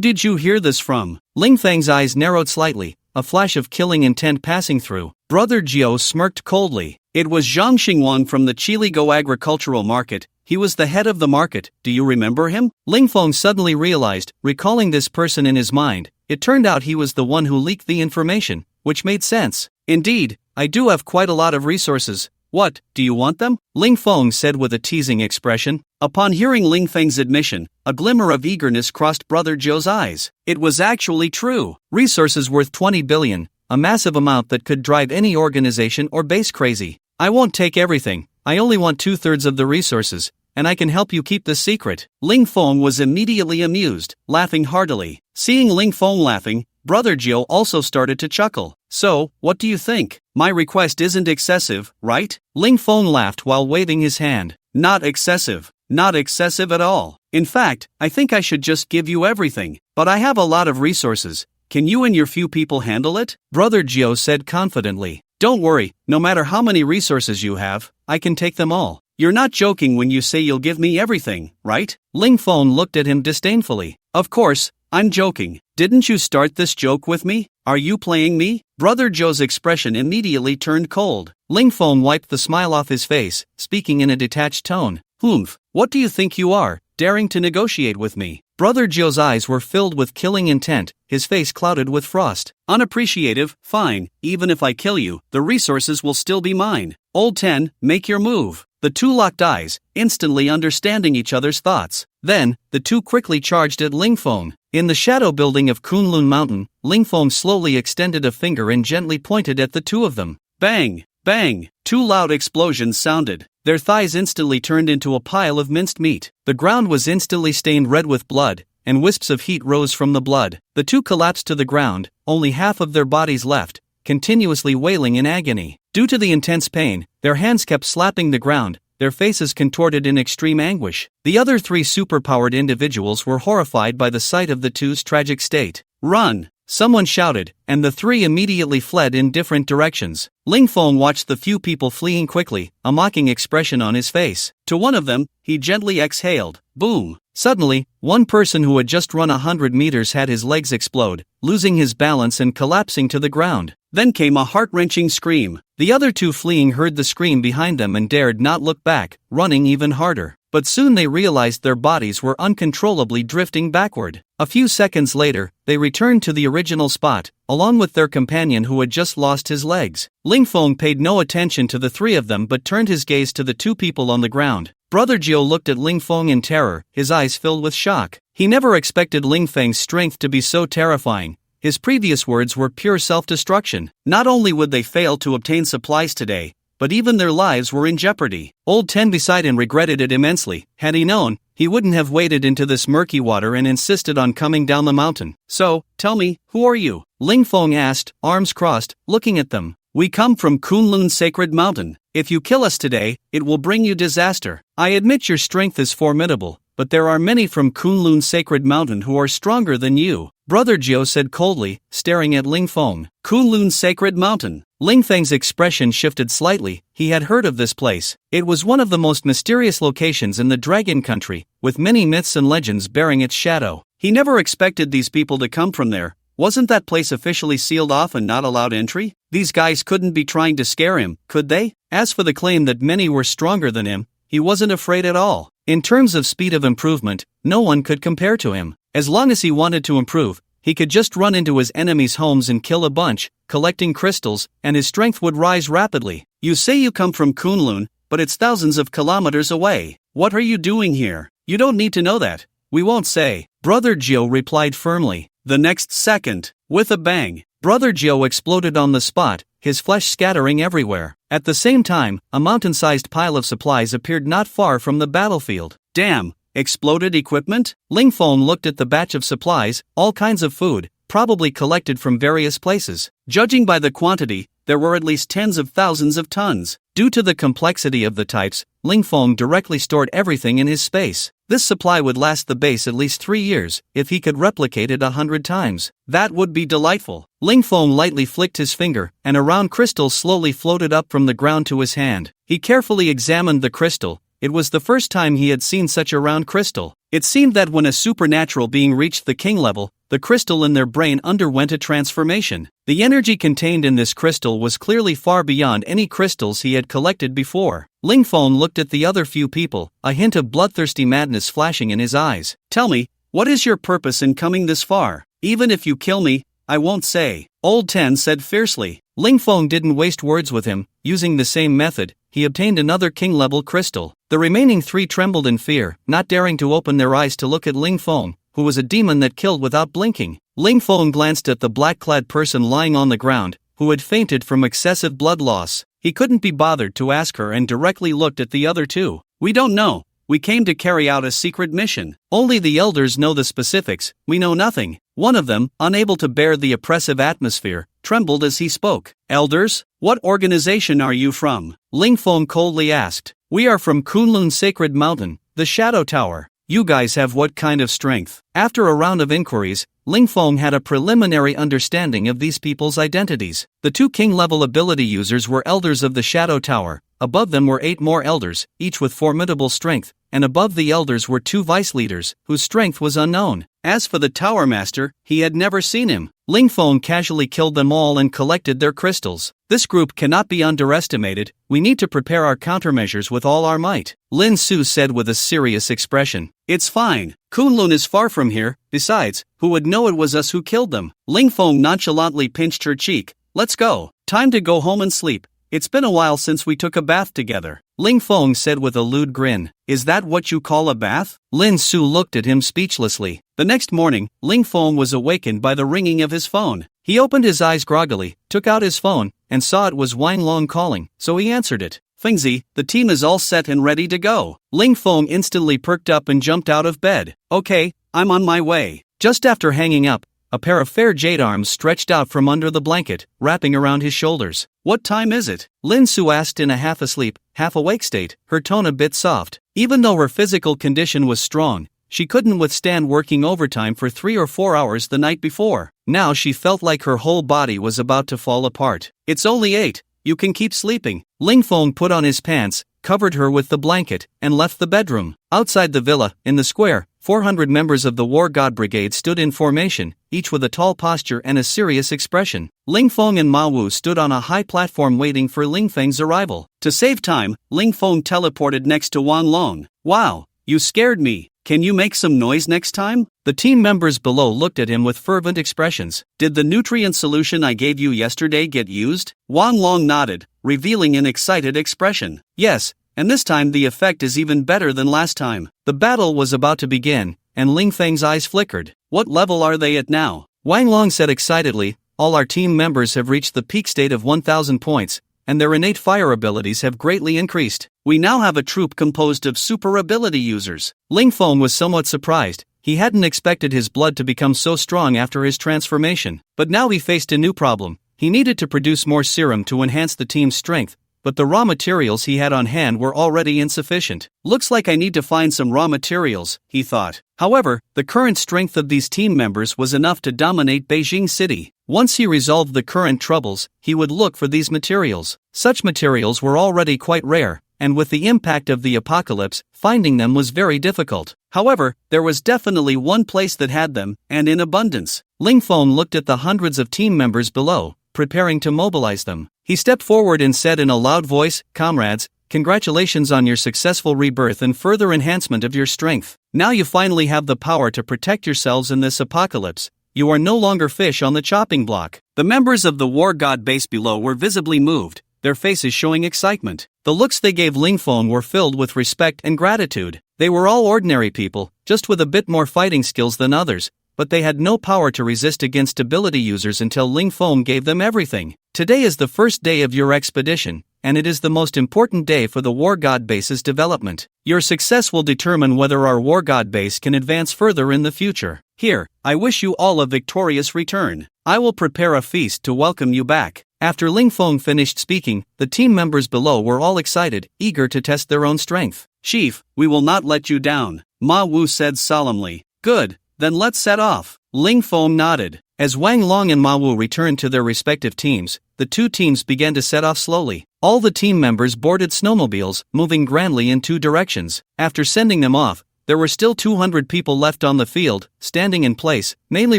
Speaker 1: did you hear this from?" Ling Feng's eyes narrowed slightly, a flash of killing intent passing through. Brother Gio smirked coldly. "It was Zhang Xingwang from the Chiligo agricultural market. he was the head of the market, do you remember him? Ling Feng suddenly realized, recalling this person in his mind, it turned out he was the one who leaked the information, which made sense. Indeed, I do have quite a lot of resources. What, do you want them? Ling Feng said with a teasing expression. Upon hearing Ling Feng's admission, a glimmer of eagerness crossed Brother Zhou's eyes. It was actually true. Resources worth 20 billion, a massive amount that could drive any organization or base crazy. I won't take everything, I only want 2/3 of the resources, and I can help you keep this secret. Ling Feng was immediately amused, laughing heartily. Seeing Ling Feng laughing, Brother Zhou also started to chuckle. So, what do you think? My request isn't excessive, right? Ling Feng laughed while waving his hand. Not excessive. Not excessive at all. In fact, I think I should just give you everything. But I have a lot of resources. Can you and your few people handle it? Brother Zhou said confidently. Don't worry, no matter how many resources you have, I can take them all. You're not joking when you say you'll give me everything, right? Ling Feng looked at him disdainfully. Of course, I'm joking. Didn't you start this joke with me? Are you playing me? Brother Zhou's expression immediately turned cold. Ling Feng wiped the smile off his face, speaking in a detached tone. Humph, what do you think you are, daring to negotiate with me? Brother Zhou's eyes were filled with killing intent, his face clouded with frost. Unappreciative, fine, even if I kill you, the resources will still be mine. Old 10, make your move. The two locked eyes, instantly understanding each other's thoughts. Then, the two quickly charged at Ling Feng. In the shadow building of Kunlun Mountain, Ling Feng slowly extended a finger and gently pointed at the two of them. Bang! Bang! Two loud explosions sounded. Their thighs instantly turned into a pile of minced meat. The ground was instantly stained red with blood, and wisps of heat rose from the blood. The two collapsed to the ground, only half of their bodies left, continuously wailing in agony. Due to the intense pain, their hands kept slapping the ground, their faces contorted in extreme anguish. The other three superpowered individuals were horrified by the sight of the two's tragic state. Run! Someone shouted, and the three immediately fled in different directions. Ling Feng watched the few people fleeing quickly, a mocking expression on his face. To one of them, he gently exhaled. Boom! Suddenly, one person who had just run 100 meters had his legs explode, losing his balance and collapsing to the ground. Then came a heart-wrenching scream. The other two fleeing heard the scream behind them and dared not look back, running even harder. But soon they realized their bodies were uncontrollably drifting backward. A few seconds later, they returned to the original spot, along with their companion who had just lost his legs. Ling Feng paid no attention to the three of them but turned his gaze to the two people on the ground. Brother Zhou looked at Ling Feng in terror, his eyes filled with shock. He never expected Ling Feng's strength to be so terrifying. His previous words were pure self-destruction. Not only would they fail to obtain supplies today, but even their lives were in jeopardy. Old Ten beside him regretted it immensely. Had he known, he wouldn't have waded into this murky water and insisted on coming down the mountain. So, tell me, who are you? Ling Feng asked, arms crossed, looking at them. We come from Kunlun Sacred Mountain. If you kill us today, it will bring you disaster. I admit your strength is formidable, but there are many from Kunlun Sacred Mountain who are stronger than you. Brother Zhou said coldly, staring at Ling Feng. Kunlun Sacred Mountain. Ling Feng's expression shifted slightly. He had heard of this place. It was one of the most mysterious locations in the Dragon Country, with many myths and legends bearing its shadow. He never expected these people to come from there. Wasn't that place officially sealed off and not allowed entry? These guys couldn't be trying to scare him, could they? As for the claim that many were stronger than him, he wasn't afraid at all. In terms of speed of improvement, no one could compare to him. As long as he wanted to improve, he could just run into his enemies' homes and kill a bunch, collecting crystals, and his strength would rise rapidly. You say you come from Kunlun, but it's thousands of kilometers away. What are you doing here? You don't need to know that. We won't say. Brother Zhou replied firmly. The next second, with a bang, Brother Zhou exploded on the spot, his flesh scattering everywhere. At the same time, a mountain-sized pile of supplies appeared not far from the battlefield. Damn! Exploded equipment? Ling Feng looked at the batch of supplies, all kinds of food, probably collected from various places. Judging by the quantity, there were at least tens of thousands of tons. Due to the complexity of the types, Ling Feng directly stored everything in his space. This supply would last the base at least 3 years, if he could replicate it 100 times. That would be delightful. Ling Feng lightly flicked his finger, and a round crystal slowly floated up from the ground to his hand. He carefully examined the crystal. It was the first time he had seen such a round crystal. It seemed that when a supernatural being reached the king level, the crystal in their brain underwent a transformation. The energy contained in this crystal was clearly far beyond any crystals he had collected before. Lingfeng looked at the other few people, a hint of bloodthirsty madness flashing in his eyes. Tell me, what is your purpose in coming this far? Even if you kill me, I won't say, Old Ten said fiercely. Lingfeng didn't waste words with him. Using the same method, he obtained another king-level crystal. The remaining 3 trembled in fear, not daring to open their eyes to look at Lingfeng, who was a demon that killed without blinking. Lingfeng glanced at the black-clad person lying on the ground, who had fainted from excessive blood loss. He couldn't be bothered to ask her and directly looked at the other 2. We don't know. We came to carry out a secret mission. Only the elders know the specifics, we know nothing. One of them, unable to bear the oppressive atmosphere, trembled as he spoke. Elders? What organization are you from? Lingfeng coldly asked. We are from Kunlun Sacred Mountain, the Shadow Tower. You guys have what kind of strength? After a round of inquiries, Lingfeng had a preliminary understanding of these people's identities. The 2 king-level ability users were elders of the Shadow Tower. Above them were 8 more elders, each with formidable strength, and above the elders were 2 vice leaders, whose strength was unknown. As for the Tower Master, he had never seen him. Lingfeng casually killed them all and collected their crystals. This group cannot be underestimated. We need to prepare our countermeasures with all our might, Lin Su said with a serious expression. It's fine. Kunlun is far from here. Besides, who would know it was us who killed them? Lingfeng nonchalantly pinched her cheek. Let's go. Time to go home and sleep. It's been a while since we took a bath together, Lingfeng said with a lewd grin. Is that what you call a bath? Lin Su looked at him speechlessly. The next morning, Lingfeng was awakened by the ringing of his phone. He opened his eyes groggily, took out his phone, and saw it was Wanglong calling, so he answered it. Fengzi, the team is all set and ready to go. Lingfeng instantly perked up and jumped out of bed. Okay, I'm on my way. Just after hanging up, a pair of fair jade arms stretched out from under the blanket, wrapping around his shoulders. What time is it? Lin Su asked in a half-asleep, half-awake state, her tone a bit soft. Even though her physical condition was strong, she couldn't withstand working overtime for 3 or 4 hours the night before. Now she felt like her whole body was about to fall apart. It's only 8. You can keep sleeping. Lingfeng put on his pants, covered her with the blanket, and left the bedroom. Outside the villa, in the square, 400 members of the War God Brigade stood in formation, each with a tall posture and a serious expression. Lingfeng and Ma Wu stood on a high platform waiting for Lingfeng's arrival. To save time, Lingfeng teleported next to Wanlong. Wow, you scared me. Can you make some noise next time? The team members below looked at him with fervent expressions. Did the nutrient solution I gave you yesterday get used? Wanlong nodded, revealing an excited expression. Yes, and this time the effect is even better than last time. The battle was about to begin, and Lingfeng's eyes flickered. What level are they at now? Wanglong said excitedly, all our team members have reached the peak state of 1,000 points, and their innate fire abilities have greatly increased. We now have a troop composed of super ability users. Lingfeng was somewhat surprised. He hadn't expected his blood to become so strong after his transformation. But now he faced a new problem. He needed to produce more serum to enhance the team's strength, but the raw materials he had on hand were already insufficient. Looks like I need to find some raw materials, he thought. However, the current strength of these team members was enough to dominate Beijing City. Once he resolved the current troubles, he would look for these materials. Such materials were already quite rare, and with the impact of the apocalypse, finding them was very difficult. However, there was definitely one place that had them, and in abundance. Lingfeng looked at the hundreds of team members below, preparing to mobilize them. He stepped forward and said in a loud voice, "Comrades, congratulations on your successful rebirth and further enhancement of your strength. Now you finally have the power to protect yourselves in this apocalypse. You are no longer fish on the chopping block." The members of the War God base below were visibly moved, their faces showing excitement. The looks they gave Lingfeng were filled with respect and gratitude. They were all ordinary people, just with a bit more fighting skills than others, but they had no power to resist against ability users until Lingfeng gave them everything. Today is the first day of your expedition, and it is the most important day for the War God base's development. Your success will determine whether our War God base can advance further in the future. Here, I wish you all a victorious return. I will prepare a feast to welcome you back. After Lingfeng finished speaking, the team members below were all excited, eager to test their own strength. Chief, we will not let you down, Ma Wu said solemnly. Good, then let's set off. Lingfeng nodded. As Wanglong and Ma Wu returned to their respective teams, the two teams began to set off slowly. All the team members boarded snowmobiles, moving grandly in two directions. After sending them off, there were still 200 people left on the field, standing in place, mainly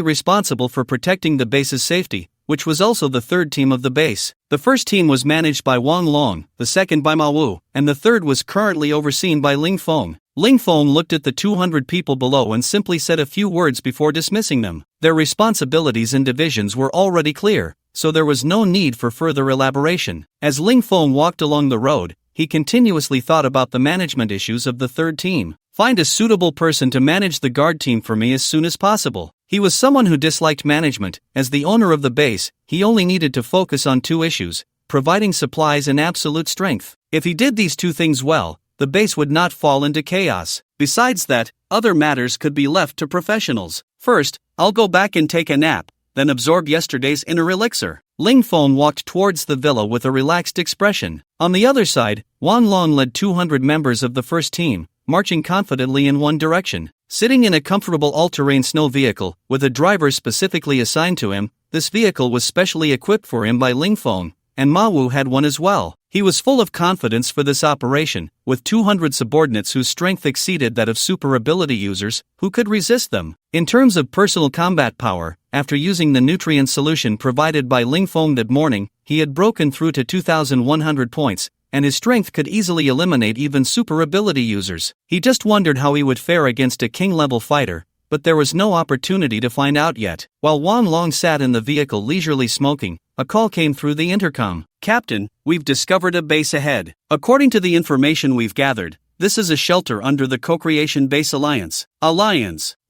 Speaker 1: responsible for protecting the base's safety, which was also the third team of the base. The first team was managed by Wang Long, the second by Ma Wu, and the third was currently overseen by Ling Feng. Ling Feng looked at the 200 people below and simply said a few words before dismissing them. Their responsibilities and divisions were already clear, so there was no need for further elaboration. As Ling Feng walked along the road, he continuously thought about the management issues of the third team. Find a suitable person to manage the guard team for me as soon as possible. He was someone who disliked management. As the owner of the base, he only needed to focus on two issues: providing supplies and absolute strength. If he did these two things well, the base would not fall into chaos. Besides that, other matters could be left to professionals. First, I'll go back and take a nap, then absorb yesterday's inner elixir. Ling Feng walked towards the villa with a relaxed expression. On the other side, Wang Long led 200 members of the first team, marching confidently in one direction. Sitting in a comfortable all-terrain snow vehicle, with a driver specifically assigned to him, this vehicle was specially equipped for him by Ling Feng, and Ma Wu had one as well. He was full of confidence for this operation, with 200 subordinates whose strength exceeded that of super ability users. Who could resist them? In terms of personal combat power, after using the nutrient solution provided by Ling Feng that morning, he had broken through to 2,100 points, and his strength could easily eliminate even super ability users. He just wondered how he would fare against a king-level fighter, but there was no opportunity to find out yet. While Wang Long sat in the vehicle leisurely smoking, a call came through the intercom. "Captain, we've discovered a base ahead. According to the information we've gathered, this is a shelter under the Co-Creation Base Alliance."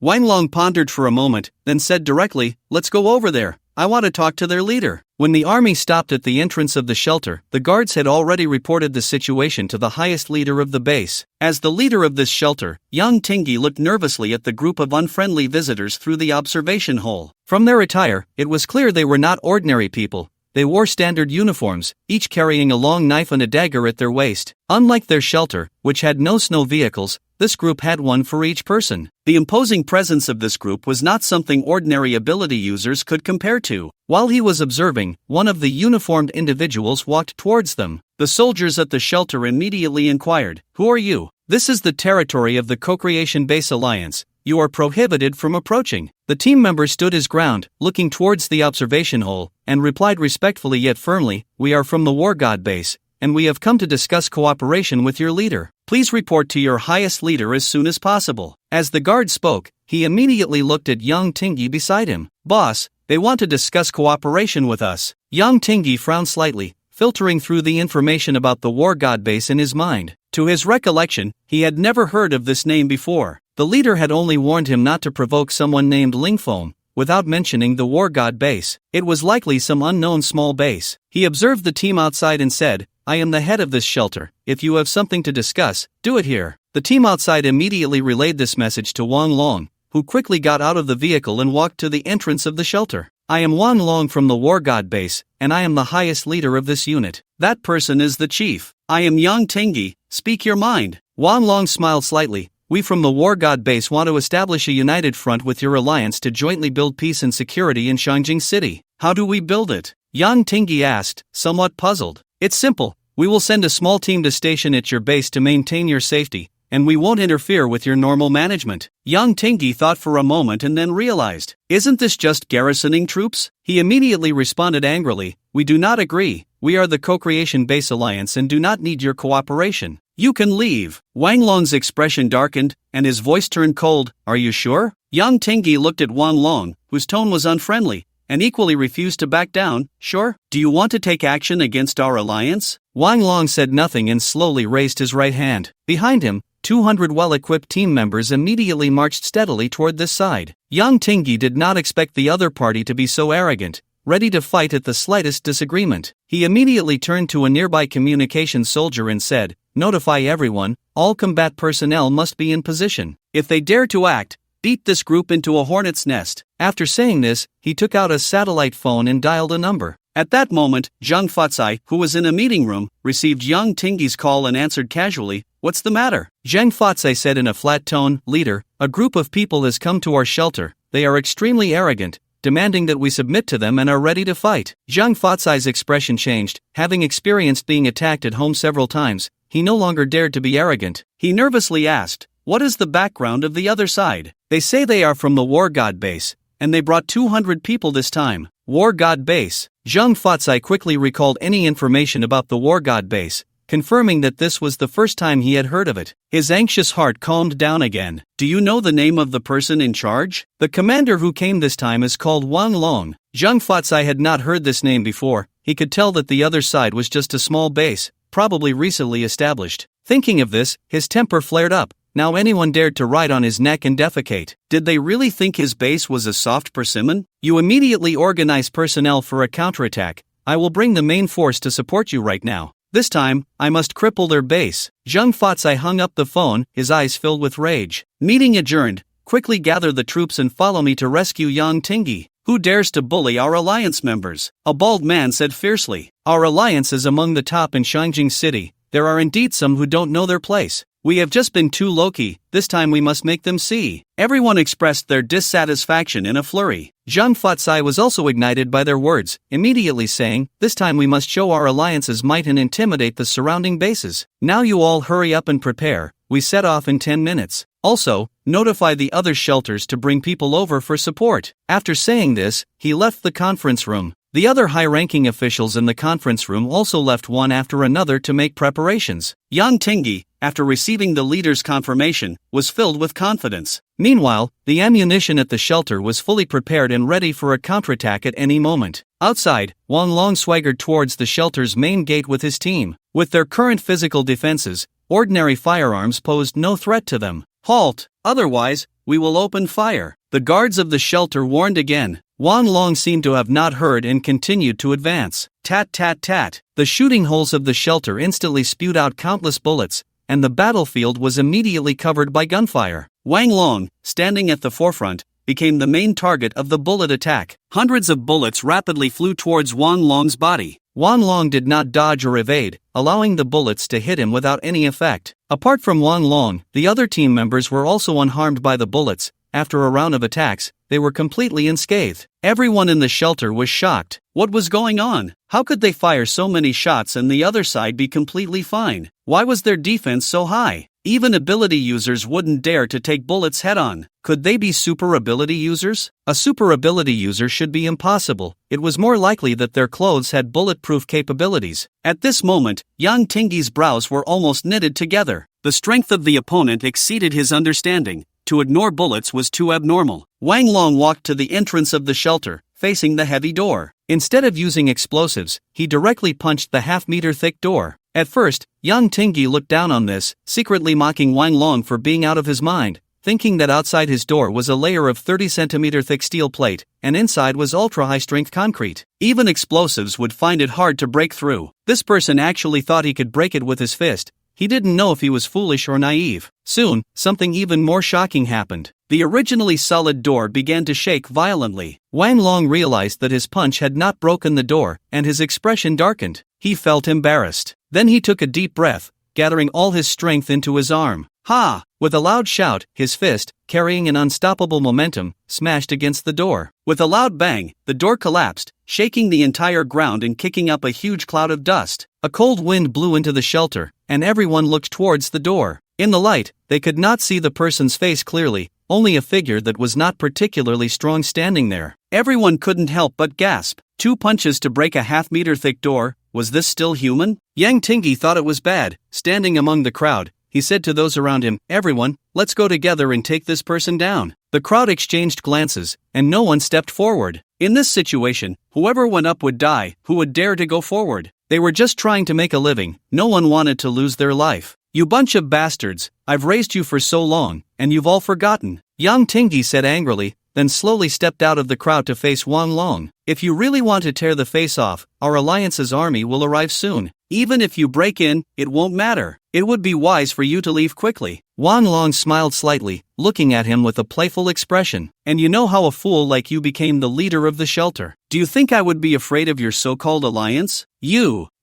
Speaker 1: Wang Long pondered for a moment, then said directly, "Let's go over there. I want to talk to their leader." When the army stopped at the entrance of the shelter, the guards had already reported the situation to the highest leader of the base. As the leader of this shelter, Yang Tingyi looked nervously at the group of unfriendly visitors through the observation hole. From their attire, it was clear they were not ordinary people. They wore standard uniforms, each carrying a long knife and a dagger at their waist. Unlike their shelter, which had no snow vehicles, this group had one for each person. The imposing presence of this group was not something ordinary ability users could compare to. While he was observing, one of the uniformed individuals walked towards them. The soldiers at the shelter immediately inquired, "Who are you?" "This is the territory of the Co-Creation Base Alliance. You are prohibited from approaching." The team member stood his ground, looking towards the observation hole, and replied respectfully yet firmly, "We are from the War God Base, and we have come to discuss cooperation with your leader. Please report to your highest leader as soon as possible." As the guard spoke, he immediately looked at Yang Tingyi beside him. "Boss, they want to discuss cooperation with us." Yang Tingyi frowned slightly, filtering through the information about the War God Base in his mind. To his recollection, he had never heard of this name before. The leader had only warned him not to provoke someone named Ling Feng, without mentioning the War God Base. It was likely some unknown small base. He observed the team outside and said, "I am the head of this shelter. If you have something to discuss, do it here." The team outside immediately relayed this message to Wang Long, who quickly got out of the vehicle and walked to the entrance of the shelter. "I am Wang Long from the War God Base, and I am the highest leader of this unit." "That person is the chief. I am Yang Tingyi. Speak your mind." Wang Long smiled slightly. "We from the War God Base want to establish a united front with your alliance to jointly build peace and security in Shangjing City." "How do we build it?" Yang Tingyi asked, somewhat puzzled. "It's simple. We will send a small team to station at your base to maintain your safety, and we won't interfere with your normal management." Yang Tingyi thought for a moment and then realized, "Isn't this just garrisoning troops?" He immediately responded angrily, "We do not agree. We are the Co-Creation Base Alliance and do not need your cooperation. You can leave." Wang Long's expression darkened, and his voice turned cold. "Are you sure?" Yang Tingyi looked at Wang Long, whose tone was unfriendly, and equally refused to back down. "Sure? Do you want to take action against our alliance?" Wang Long said nothing and slowly raised his right hand. Behind him, 200 well-equipped team members immediately marched steadily toward this side. Yang Tingyi did not expect the other party to be so arrogant, ready to fight at the slightest disagreement. He immediately turned to a nearby communications soldier and said, "Notify everyone, all combat personnel must be in position. If they dare to act, beat this group into a hornet's nest." After saying this, he took out a satellite phone and dialed a number. At that moment, Zhang Fatsai, who was in a meeting room, received Yang Tingyi's call and answered casually, "What's the matter?" Zhang Fatsai said in a flat tone, "Leader, a group of people has come to our shelter. They are extremely arrogant, demanding that we submit to them and are ready to fight." Zhang Fatsai's expression changed. Having experienced being attacked at home several times, he no longer dared to be arrogant. He nervously asked, What is the background of the other side? They say they are from the War God base, and they brought 200 people this time. War God base. Zhang Fatsai quickly recalled any information about the War God base, confirming that this was the first time he had heard of it. His anxious heart calmed down again. Do you know the name of the person in charge? The commander who came this time is called Wang Long. Zhang Fatsai had not heard this name before. He could tell that the other side was just a small base, probably recently established. Thinking of this, his temper flared up. Now anyone dared to ride on his neck and defecate. Did they really think his base was a soft persimmon? You immediately organize personnel for a counterattack. I will bring the main force to support you right now. This time, I must cripple their base. Zhang Fatsai hung up the phone, his eyes filled with rage. Meeting adjourned. Quickly gather the troops and follow me to rescue Yang Tingyi. Who dares to bully our alliance members? A bald man said fiercely. Our alliance is among the top in Shangjing City. There are indeed some who don't know their place. We have just been too low-key, this time we must make them see. Everyone expressed their dissatisfaction in a flurry. Zhang Fatsai was also ignited by their words, immediately saying, this time we must show our alliance's might and intimidate the surrounding bases. Now you all hurry up and prepare, we set off in 10 minutes. Also, notify the other shelters to bring people over for support. After saying this, he left the conference room. The other high-ranking officials in the conference room also left one after another to make preparations. Yang Tingyi, after receiving the leader's confirmation, was filled with confidence. Meanwhile, the ammunition at the shelter was fully prepared and ready for a counterattack at any moment. Outside, Wang Long swaggered towards the shelter's main gate with his team. With their current physical defenses, ordinary firearms posed no threat to them. Halt! Otherwise, we will open fire. The guards of the shelter warned again. Wang Long seemed to have not heard and continued to advance. Tat tat tat. The shooting holes of the shelter instantly spewed out countless bullets, and the battlefield was immediately covered by gunfire. Wang Long, standing at the forefront, became the main target of the bullet attack. Hundreds of bullets rapidly flew towards Wang Long's body. Wang Long did not dodge or evade, allowing the bullets to hit him without any effect. Apart from Wang Long, the other team members were also unharmed by the bullets. After a round of attacks, they were completely unscathed. Everyone in the shelter was shocked. What was going on? How could they fire so many shots and the other side be completely fine? Why was their defense so high? Even ability users wouldn't dare to take bullets head-on. Could they be super ability users? A super ability user should be impossible. It was more likely that their clothes had bulletproof capabilities. At this moment, Yang Tingyi's brows were almost knitted together. The strength of the opponent exceeded his understanding. To ignore bullets was too abnormal. Wang Long walked to the entrance of the shelter, facing the heavy door. Instead of using explosives, he directly punched the half-meter-thick door. At first, Yang Tingyi looked down on this, secretly mocking Wang Long for being out of his mind, thinking that outside his door was a layer of 30-centimeter-thick steel plate, and inside was ultra-high-strength concrete. Even explosives would find it hard to break through. This person actually thought he could break it with his fist. He didn't know if he was foolish or naive. Soon, something even more shocking happened. The originally solid door began to shake violently. Wang Long realized that his punch had not broken the door, and his expression darkened. He felt embarrassed. Then he took a deep breath, gathering all his strength into his arm. Ha! With a loud shout, his fist, carrying an unstoppable momentum, smashed against the door. With a loud bang, the door collapsed, shaking the entire ground and kicking up a huge cloud of dust. A cold wind blew into the shelter, and everyone looked towards the door. In the light, they could not see the person's face clearly, only a figure that was not particularly strong standing there. Everyone couldn't help but gasp. 2 punches to break a half-meter-thick door. Was this still human? Yang Tingyi thought it was bad. Standing among the crowd, he said to those around him, "Everyone, let's go together and take this person down." The crowd exchanged glances, and no one stepped forward. In this situation, whoever went up would die. Who would dare to go forward? They were just trying to make a living. No one wanted to lose their life. "You bunch of bastards, I've raised you for so long, and you've all forgotten," Yang Tingyi said angrily, then slowly stepped out of the crowd to face Wang Long. "If you really want to tear the face off, our alliance's army will arrive soon. Even if you break in, it won't matter. It would be wise for you to leave quickly." Wang Long smiled slightly, looking at him with a playful expression. "And you know how a fool like you became the leader of the shelter. Do you think I would be afraid of your so-called alliance?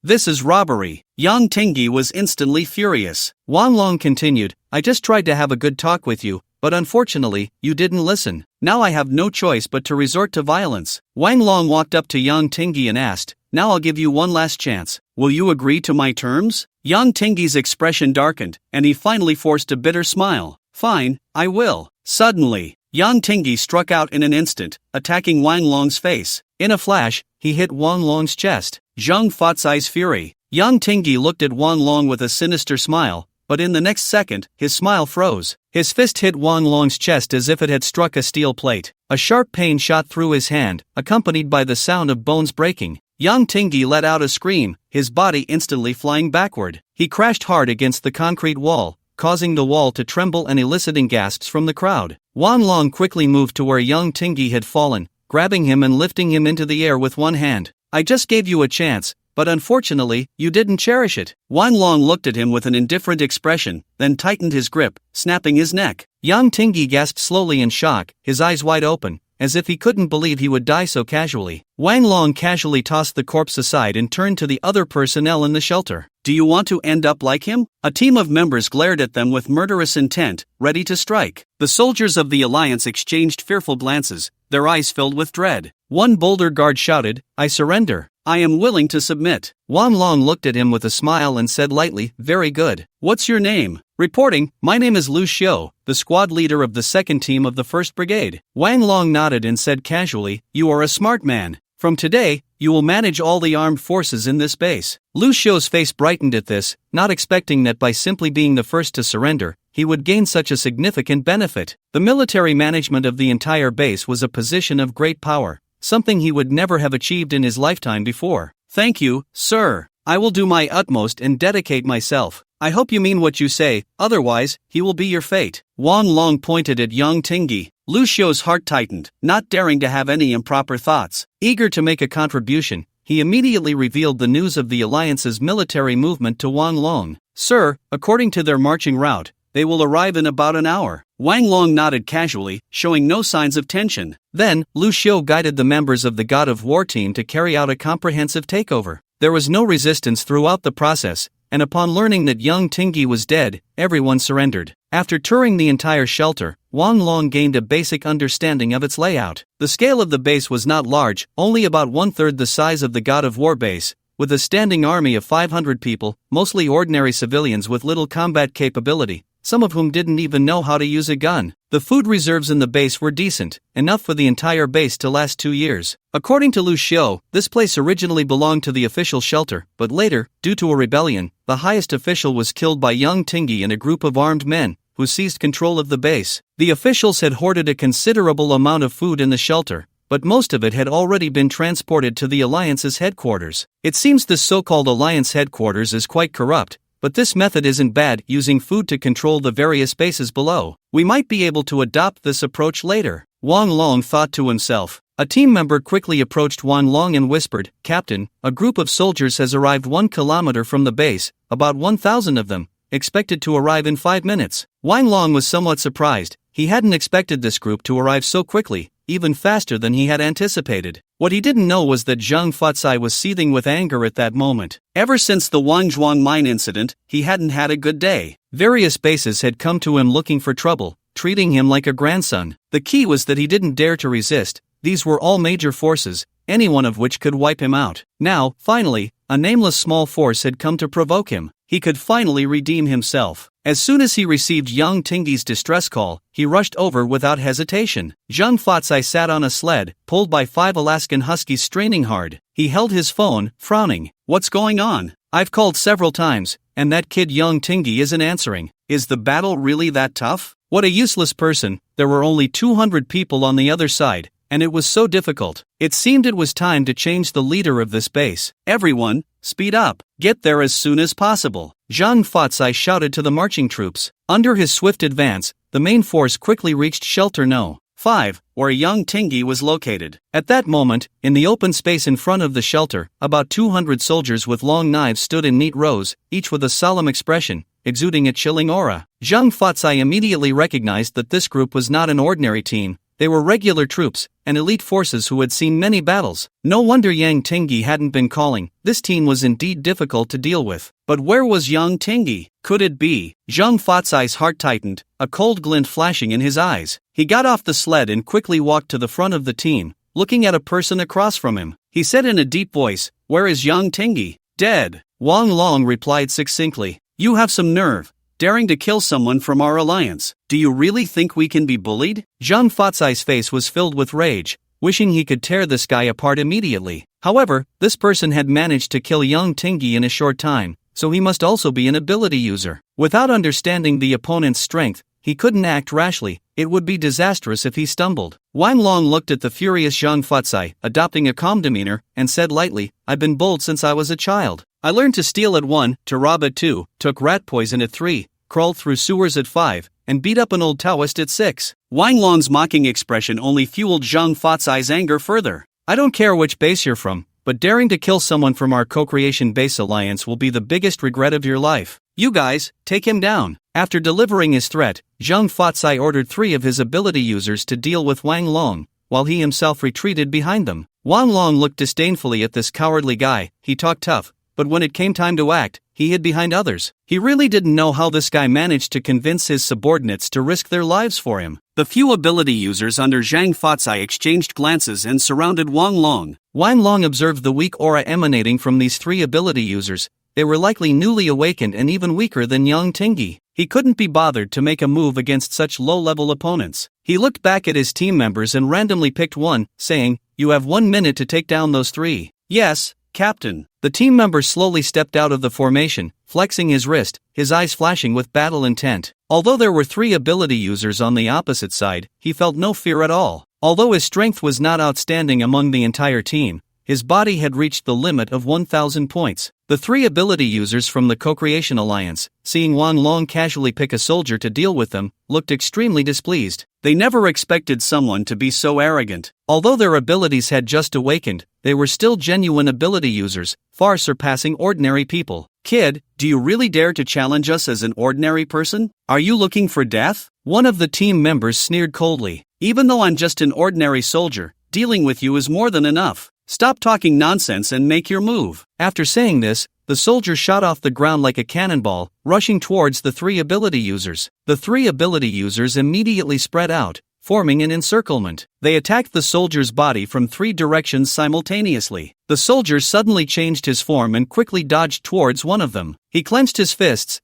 Speaker 1: This is robbery." Yang Tingyi was instantly furious. Wang Long continued, "I just tried to have a good talk with you, but unfortunately, you didn't listen. Now I have no choice but to resort to violence." Wang Long walked up to Yang Tingyi and asked, "Now I'll give you one last chance. Will you agree to my terms?" Yang Tingyi's expression darkened, and he finally forced a bitter smile. Fine, I will. Suddenly, Yang Tingyi struck out in an instant, attacking Wang Long's face. In a flash, he hit Wang Long's chest. Zhang Fatsai's fury. Yang Tingyi looked at Wang Long with a sinister smile, but in the next second, his smile froze. His fist hit Wang Long's chest as if it had struck a steel plate. A sharp pain shot through his hand, accompanied by the sound of bones breaking. Yang Tingyi let out a scream, his body instantly flying backward. He crashed hard against the concrete wall, causing the wall to tremble and eliciting gasps from the crowd. Wang Long quickly moved to where Yang Tingyi had fallen, grabbing him and lifting him into the air with one hand. I just gave you a chance, but unfortunately, you didn't cherish it. Wang Long looked at him with an indifferent expression, then tightened his grip, snapping his neck. Yang Tingyi gasped slowly in shock, his eyes wide open, as if he couldn't believe he would die so casually. Wang Long casually tossed the corpse aside and turned to the other personnel in the shelter. Do you want to end up like him? A team of members glared at them with murderous intent, ready to strike. The soldiers of the Alliance exchanged fearful glances, their eyes filled with dread. One bolder guard shouted, I surrender. I am willing to submit. Wang Long looked at him with a smile and said lightly, very good. What's your name? Reporting, my name is Lu Xiu, the squad leader of the second team of the 1st Brigade. Wang Long nodded and said casually, you are a smart man. From today, you will manage all the armed forces in this base. Lu Xiu's face brightened at this, not expecting that by simply being the first to surrender, he would gain such a significant benefit. The military management of the entire base was a position of great power, something he would never have achieved in his lifetime before. Thank you, sir. I will do my utmost and dedicate myself. I hope you mean what you say, otherwise, he will be your fate. Wang Long pointed at Yang Tingyi. Lu Xiu's heart tightened, not daring to have any improper thoughts. Eager to make a contribution, he immediately revealed the news of the Alliance's military movement to Wang Long. Sir, according to their marching route, they will arrive in about an hour. Wang Long nodded casually, showing no signs of tension. Then, Lu Xiu guided the members of the God of War team to carry out a comprehensive takeover. There was no resistance throughout the process, and upon learning that Yang Tingyi was dead, everyone surrendered. After touring the entire shelter, Wang Long gained a basic understanding of its layout. The scale of the base was not large, only about 1/3 the size of the God of War base, with a standing army of 500 people, mostly ordinary civilians with little combat capability, some of whom didn't even know how to use a gun. The food reserves in the base were decent, enough for the entire base to last 2 years. According to Lu Xiu, this place originally belonged to the official shelter, but later, due to a rebellion, the highest official was killed by Yang Tingyi and a group of armed men, who seized control of the base. The officials had hoarded a considerable amount of food in the shelter, but most of it had already been transported to the Alliance's headquarters. It seems this so-called Alliance headquarters is quite corrupt, but this method isn't bad, using food to control the various bases below. We might be able to adopt this approach later. Wang Long thought to himself. A team member quickly approached Wang Long and whispered, Captain, a group of soldiers has arrived 1 kilometer from the base, about 1,000 of them, expected to arrive in 5 minutes. Wang Long was somewhat surprised. He hadn't expected this group to arrive so quickly, even faster than he had anticipated. What he didn't know was that Zhang Fatsai was seething with anger at that moment. Ever since the Wangzhuang mine incident, he hadn't had a good day. Various bases had come to him looking for trouble, treating him like a grandson. The key was that he didn't dare to resist. These were all major forces, any one of which could wipe him out. Now, finally, a nameless small force had come to provoke him. He could finally redeem himself. As soon as he received Yang Tingyi's distress call, he rushed over without hesitation. Zhang Fatsai sat on a sled, pulled by 5 Alaskan Huskies straining hard. He held his phone, frowning. What's going on? I've called several times, and that kid Yang Tingyi isn't answering. Is the battle really that tough? What a useless person. There were only 200 people on the other side, and it was so difficult. It seemed it was time to change the leader of this base. Everyone, speed up. Get there as soon as possible. Zhang Fatsai shouted to the marching troops. Under his swift advance, the main force quickly reached Shelter No. 5, where Yang Tingyi was located. At that moment, in the open space in front of the shelter, about 200 soldiers with long knives stood in neat rows, each with a solemn expression, exuding a chilling aura. Zhang Fatsai immediately recognized that this group was not an ordinary team. They were regular troops, and elite forces who had seen many battles. No wonder Yang Tingyi hadn't been calling. This team was indeed difficult to deal with. But where was Yang Tingyi? Could it be? Zhang Fatsai's heart tightened, a cold glint flashing in his eyes. He got off the sled and quickly walked to the front of the team, looking at a person across from him. He said in a deep voice, "Where is Yang Tingyi?" "Dead," Wang Long replied succinctly. "You have some nerve. daring to kill someone from our alliance. Do you really think we can be bullied? Zhang Fatsai's face was filled with rage, wishing he could tear this guy apart immediately. However, this person had managed to kill young Tingyi in a short time, so he must also be an ability user. Without understanding the opponent's strength, he couldn't act rashly. It would be disastrous if he stumbled. Wang Long looked at the furious Zhang Fatsai, adopting a calm demeanor, and said lightly, "I've been bold since I was a child. I learned to steal at 1, to rob at 2, took rat poison at 3, crawled through sewers at 5, and beat up an old Taoist at 6. Wang Long's mocking expression only fueled Zhang Fatsai's anger further. "I don't care which base you're from, but daring to kill someone from our co-creation base alliance will be the biggest regret of your life. You guys, take him down." After delivering his threat, Zhang Fatsai ordered 3 of his ability users to deal with Wang Long, while he himself retreated behind them. Wang Long looked disdainfully at this cowardly guy. He talked tough, but when it came time to act, he hid behind others. He really didn't know how this guy managed to convince his subordinates to risk their lives for him. The few ability users under Zhang Fatsai exchanged glances and surrounded Wang Long. Wang Long observed the weak aura emanating from these 3 ability users. They were likely newly awakened and even weaker than young Tingyi. He couldn't be bothered to make a move against such low-level opponents. He looked back at his team members and randomly picked one, saying, "You have 1 minute to take down those 3. "Yes, Captain." The team member slowly stepped out of the formation, flexing his wrist, his eyes flashing with battle intent. Although there were 3 ability users on the opposite side, he felt no fear at all. Although his strength was not outstanding among the entire team, his body had reached the limit of 1,000 points. The 3 ability users from the Co-Creation Alliance, seeing Wang Long casually pick a soldier to deal with them, looked extremely displeased. They never expected someone to be so arrogant. Although their abilities had just awakened, they were still genuine ability users, far surpassing ordinary people. "Kid, do you really dare to challenge us as an ordinary person? Are you looking for death?" One of the team members sneered coldly. "Even though I'm just an ordinary soldier, dealing with you is more than enough. Stop talking nonsense and make your move." After saying this, the soldier shot off the ground like a cannonball, rushing towards the 3 ability users. The 3 ability users immediately spread out, forming an encirclement. They attacked the soldier's body from 3 directions simultaneously. The soldier suddenly changed his form and quickly dodged towards one of them. He clenched his fists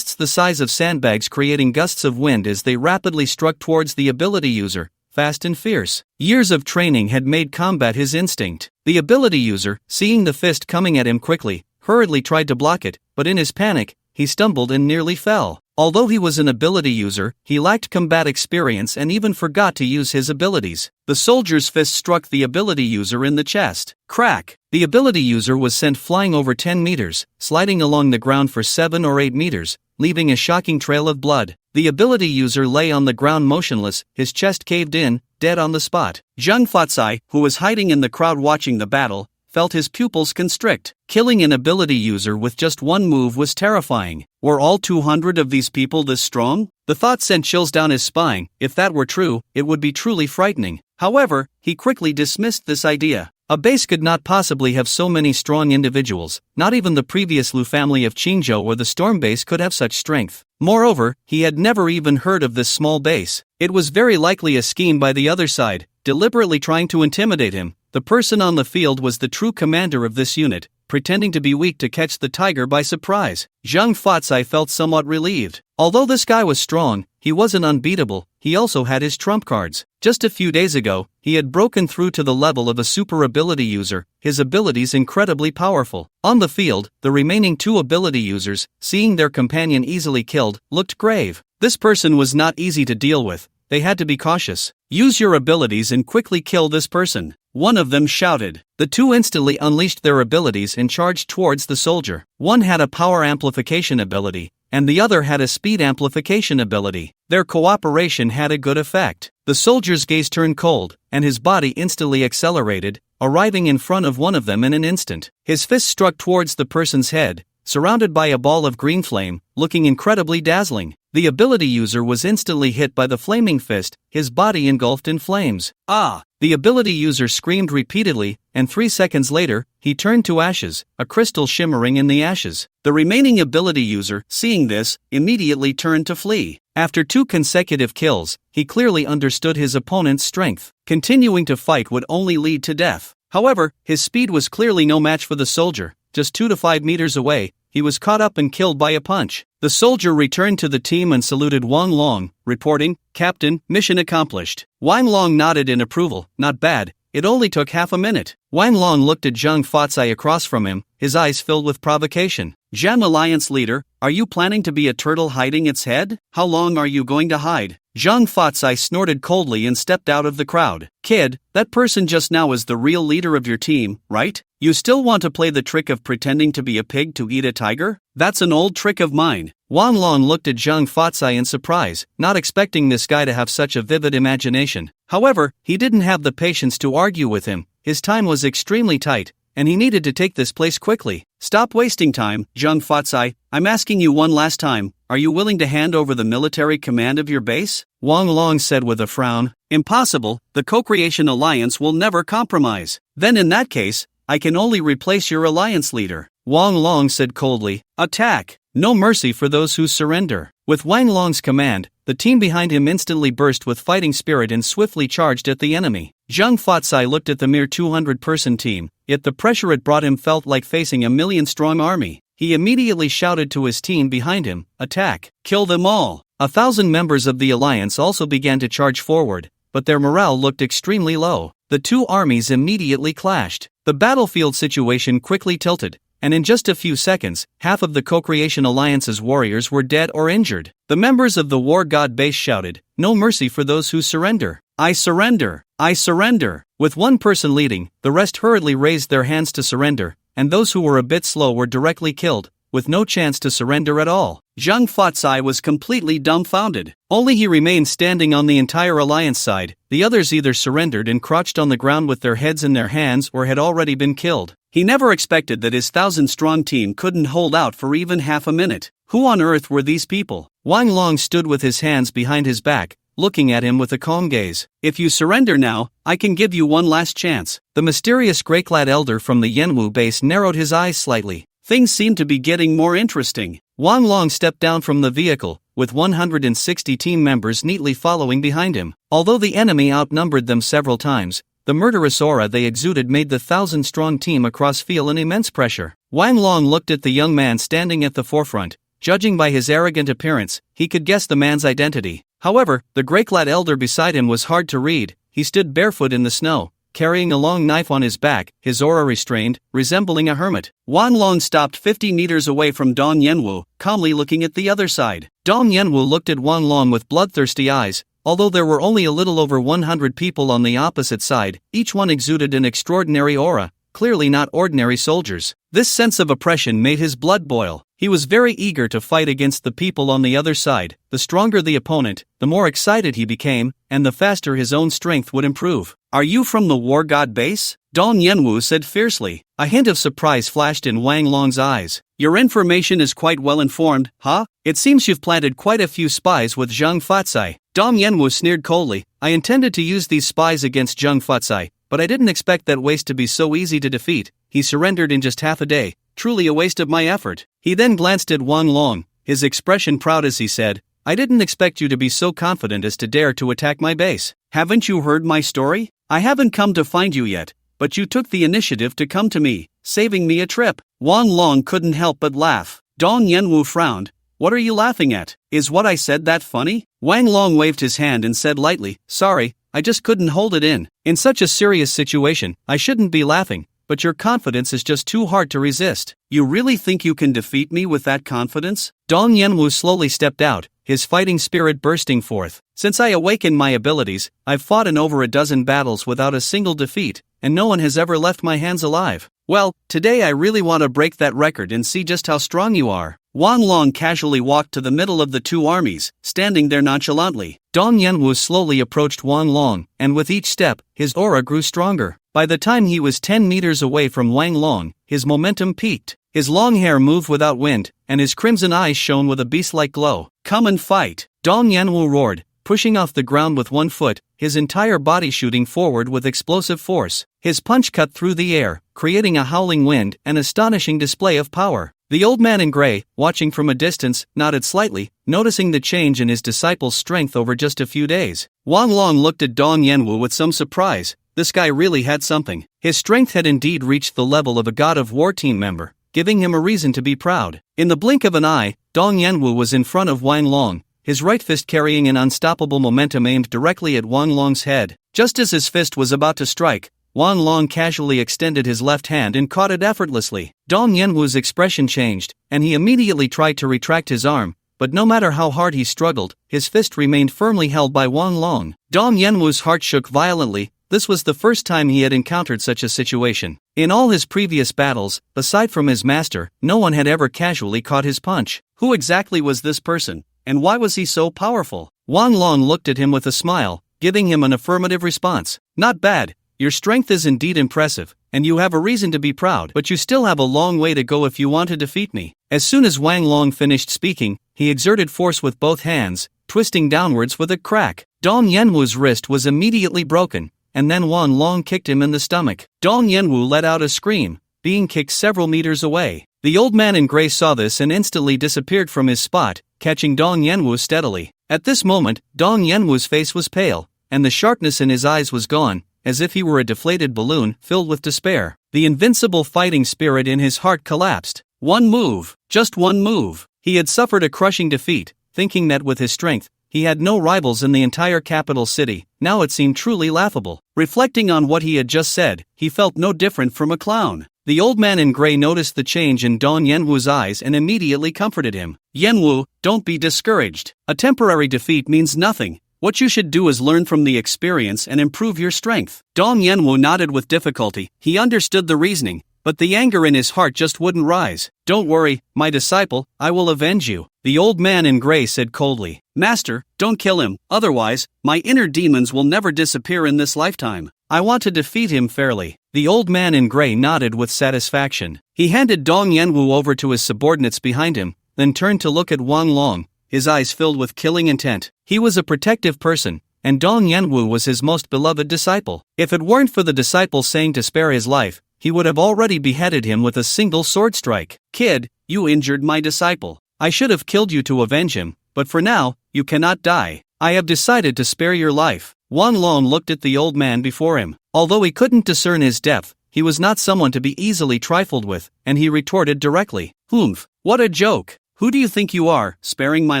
Speaker 1: the size of sandbags, creating gusts of wind as they rapidly struck towards the ability user, fast and fierce. Years of training had made combat his instinct. The ability user, seeing the fist coming at him quickly, hurriedly tried to block it, but in his panic, he stumbled and nearly fell. Although he was an ability user, he lacked combat experience and even forgot to use his abilities. The soldier's fist struck the ability user in the chest. Crack! The ability user was sent flying over 10 meters, sliding along the ground for 7 or 8 meters, leaving a shocking trail of blood. The ability user lay on the ground motionless, his chest caved in, dead on the spot. Zhang Fatsai, who was hiding in the crowd watching the battle, felt his pupils constrict. Killing an ability user with just one move was terrifying. Were all 200 of these people this strong? The thought sent chills down his spine. If that were true, it would be truly frightening. However, he quickly dismissed this idea. A base could not possibly have so many strong individuals. Not even the previous Lu family of Qingzhou or the Storm base could have such strength. Moreover, he had never even heard of this small base. It was very likely a scheme by the other side, deliberately trying to intimidate him. The person on the field was the true commander of this unit, pretending to be weak to catch the tiger by surprise. Zhang Fatsai felt somewhat relieved. Although this guy was strong, he wasn't unbeatable. He also had his trump cards. Just a few days ago, he had broken through to the level of a super ability user, his abilities incredibly powerful. On the field, the remaining 2 ability users, seeing their companion easily killed, looked grave. This person was not easy to deal with. They had to be cautious. "Use your abilities and quickly kill this person," one of them shouted. The 2 instantly unleashed their abilities and charged towards the soldier. One had a power amplification ability, and the other had a speed amplification ability. Their cooperation had a good effect. The soldier's gaze turned cold, and his body instantly accelerated, arriving in front of one of them in an instant. His fist struck towards the person's head, surrounded by a ball of green flame, looking incredibly dazzling. The ability user was instantly hit by the flaming fist, his body engulfed in flames. "Ah!" The ability user screamed repeatedly, and 3 seconds later, he turned to ashes, a crystal shimmering in the ashes. The remaining ability user, seeing this, immediately turned to flee. After 2 consecutive kills, he clearly understood his opponent's strength. Continuing to fight would only lead to death. However, his speed was clearly no match for the soldier. Just 2 to 5 meters away, he was caught up and killed by a punch. The soldier returned to the team and saluted Wang Long, reporting, "Captain, mission accomplished." Wang Long nodded in approval. "Not bad, it only took half a minute." Wang Long looked at Zhang Fatsai across from him, his eyes filled with provocation. "Zhang Alliance leader, are you planning to be a turtle hiding its head? How long are you going to hide?" Zhang Fatsai snorted coldly and stepped out of the crowd. "Kid, that person just now is the real leader of your team, right? You still want to play the trick of pretending to be a pig to eat a tiger? That's an old trick of mine." Wang Long looked at Zhang Fatsai in surprise, not expecting this guy to have such a vivid imagination. However, he didn't have the patience to argue with him. His time was extremely tight, and he needed to take this place quickly. "Stop wasting time, Zhang Fatsai. I'm asking you one last time, are you willing to hand over the military command of your base?" Wang Long said with a frown. "Impossible, the Co-Creation Alliance will never compromise." "Then in that case, I can only replace your alliance leader," Wang Long said coldly. "Attack! No mercy for those who surrender." With Wang Long's command, the team behind him instantly burst with fighting spirit and swiftly charged at the enemy. Zhang Fatsai looked at the mere 200-person team, yet the pressure it brought him felt like facing a million-strong army. He immediately shouted to his team behind him, "Attack! Kill them all!" 1,000 members of the alliance also began to charge forward, but their morale looked extremely low. The two armies immediately clashed. The battlefield situation quickly tilted, and in just a few seconds, half of the Co-Creation Alliance's warriors were dead or injured. The members of the War God base shouted, "No mercy for those who surrender. I surrender! I surrender!" With one person leading, the rest hurriedly raised their hands to surrender, and those who were a bit slow were directly killed, with no chance to surrender at all. Zhang Fatsai was completely dumbfounded. Only he remained standing on the entire alliance side. The others either surrendered and crouched on the ground with their heads in their hands or had already been killed. He never expected that his 1,000-strong team couldn't hold out for even half a minute. Who on earth were these people? Wang Long stood with his hands behind his back, looking at him with a calm gaze. "If you surrender now, I can give you one last chance." The mysterious gray-clad elder from the Yanwu base narrowed his eyes slightly. Things seemed to be getting more interesting. Wang Long stepped down from the vehicle, with 160 team members neatly following behind him. Although the enemy outnumbered them several times, the murderous aura they exuded made the 1,000-strong team across feel an immense pressure. Wang Long looked at the young man standing at the forefront. Judging by his arrogant appearance, he could guess the man's identity. However, the gray-clad elder beside him was hard to read. He stood barefoot in the snow, carrying a long knife on his back, his aura restrained, resembling a hermit. Wang Long stopped 50 meters away from Dong Yanwu, calmly looking at the other side. Dong Yanwu looked at Wang Long with bloodthirsty eyes. Although there were only a little over 100 people on the opposite side, each one exuded an extraordinary aura, clearly not ordinary soldiers. This sense of oppression made his blood boil. He was very eager to fight against the people on the other side. The stronger the opponent, the more excited he became, and the faster his own strength would improve. "Are you from the War God base?" Dong Yanwu said fiercely. A hint of surprise flashed in Wang Long's eyes. "Your information is quite well informed, huh? It seems you've planted quite a few spies with Zhang Fatsai." Dong Yanwu sneered coldly. "I intended to use these spies against Zhang Fatsai, but I didn't expect that waste to be so easy to defeat. He surrendered in just half a day. Truly a waste of my effort." He then glanced at Wang Long, his expression proud as he said, "I didn't expect you to be so confident as to dare to attack my base. Haven't you heard my story? I haven't come to find you yet, but you took the initiative to come to me, saving me a trip." Wang Long couldn't help but laugh. Dong Yanwu frowned. "What are you laughing at? Is what I said that funny?" Wang Long waved his hand and said lightly, "Sorry, I just couldn't hold it in. In such a serious situation, I shouldn't be laughing, but your confidence is just too hard to resist." "You really think you can defeat me with that confidence?" Dong Yanwu slowly stepped out, his fighting spirit bursting forth. "Since I awakened my abilities, I've fought in over a dozen battles without a single defeat, and no one has ever left my hands alive. Well, today I really want to break that record and see just how strong you are." Wang Long casually walked to the middle of the two armies, standing there nonchalantly. Dong Yanwu slowly approached Wang Long, and with each step, his aura grew stronger. By the time he was 10 meters away from Wang Long, his momentum peaked. His long hair moved without wind, and his crimson eyes shone with a beast-like glow. "Come and fight!" Dong Yanwu roared, pushing off the ground with one foot, his entire body shooting forward with explosive force. His punch cut through the air, creating a howling wind, an astonishing display of power. The old man in gray, watching from a distance, nodded slightly, noticing the change in his disciple's strength over just a few days. Wang Long looked at Dong Yanwu with some surprise. This guy really had something. His strength had indeed reached the level of a God of War team member, giving him a reason to be proud. In the blink of an eye, Dong Yanwu was in front of Wang Long, his right fist carrying an unstoppable momentum aimed directly at Wang Long's head. Just as his fist was about to strike, Wang Long casually extended his left hand and caught it effortlessly. Dong Yanwu's expression changed, and he immediately tried to retract his arm, but no matter how hard he struggled, his fist remained firmly held by Wang Long. Dong Yanwu's heart shook violently. This was the first time he had encountered such a situation. In all his previous battles, aside from his master, no one had ever casually caught his punch. Who exactly was this person, and why was he so powerful? Wang Long looked at him with a smile, giving him an affirmative response. Not bad. Your strength is indeed impressive, and you have a reason to be proud, but you still have a long way to go if you want to defeat me. As soon as Wang Long finished speaking, he exerted force with both hands, twisting downwards with a crack. Dong Yanwu's wrist was immediately broken, and then Wang Long kicked him in the stomach. Dong Yanwu let out a scream, being kicked several meters away. The old man in gray saw this and instantly disappeared from his spot, catching Dong Yanwu steadily. At this moment, Dong Yanwu's face was pale, and the sharpness in his eyes was gone, as if he were a deflated balloon filled with despair. The invincible fighting spirit in his heart collapsed. One move, just one move. He had suffered a crushing defeat, thinking that with his strength, he had no rivals in the entire capital city. Now it seemed truly laughable. Reflecting on what he had just said, he felt no different from a clown. The old man in gray noticed the change in Dong Yanwu's eyes and immediately comforted him. Yanwu, don't be discouraged. A temporary defeat means nothing. What you should do is learn from the experience and improve your strength. Dong Yanwu nodded with difficulty. He understood the reasoning, but the anger in his heart just wouldn't rise. Don't worry, my disciple, I will avenge you. The old man in gray said coldly. Master, don't kill him, otherwise, my inner demons will never disappear in this lifetime. I want to defeat him fairly. The old man in gray nodded with satisfaction. He handed Dong Yanwu over to his subordinates behind him, then turned to look at Wang Long, his eyes filled with killing intent. He was a protective person, and Dong Yanwu was his most beloved disciple. If it weren't for the disciple saying to spare his life, he would have already beheaded him with a single sword strike. Kid, you injured my disciple. I should have killed you to avenge him, but for now, you cannot die. I have decided to spare your life. Wang Long looked at the old man before him. Although he couldn't discern his depth, he was not someone to be easily trifled with, and he retorted directly. Humph, what a joke. Who do you think you are, sparing my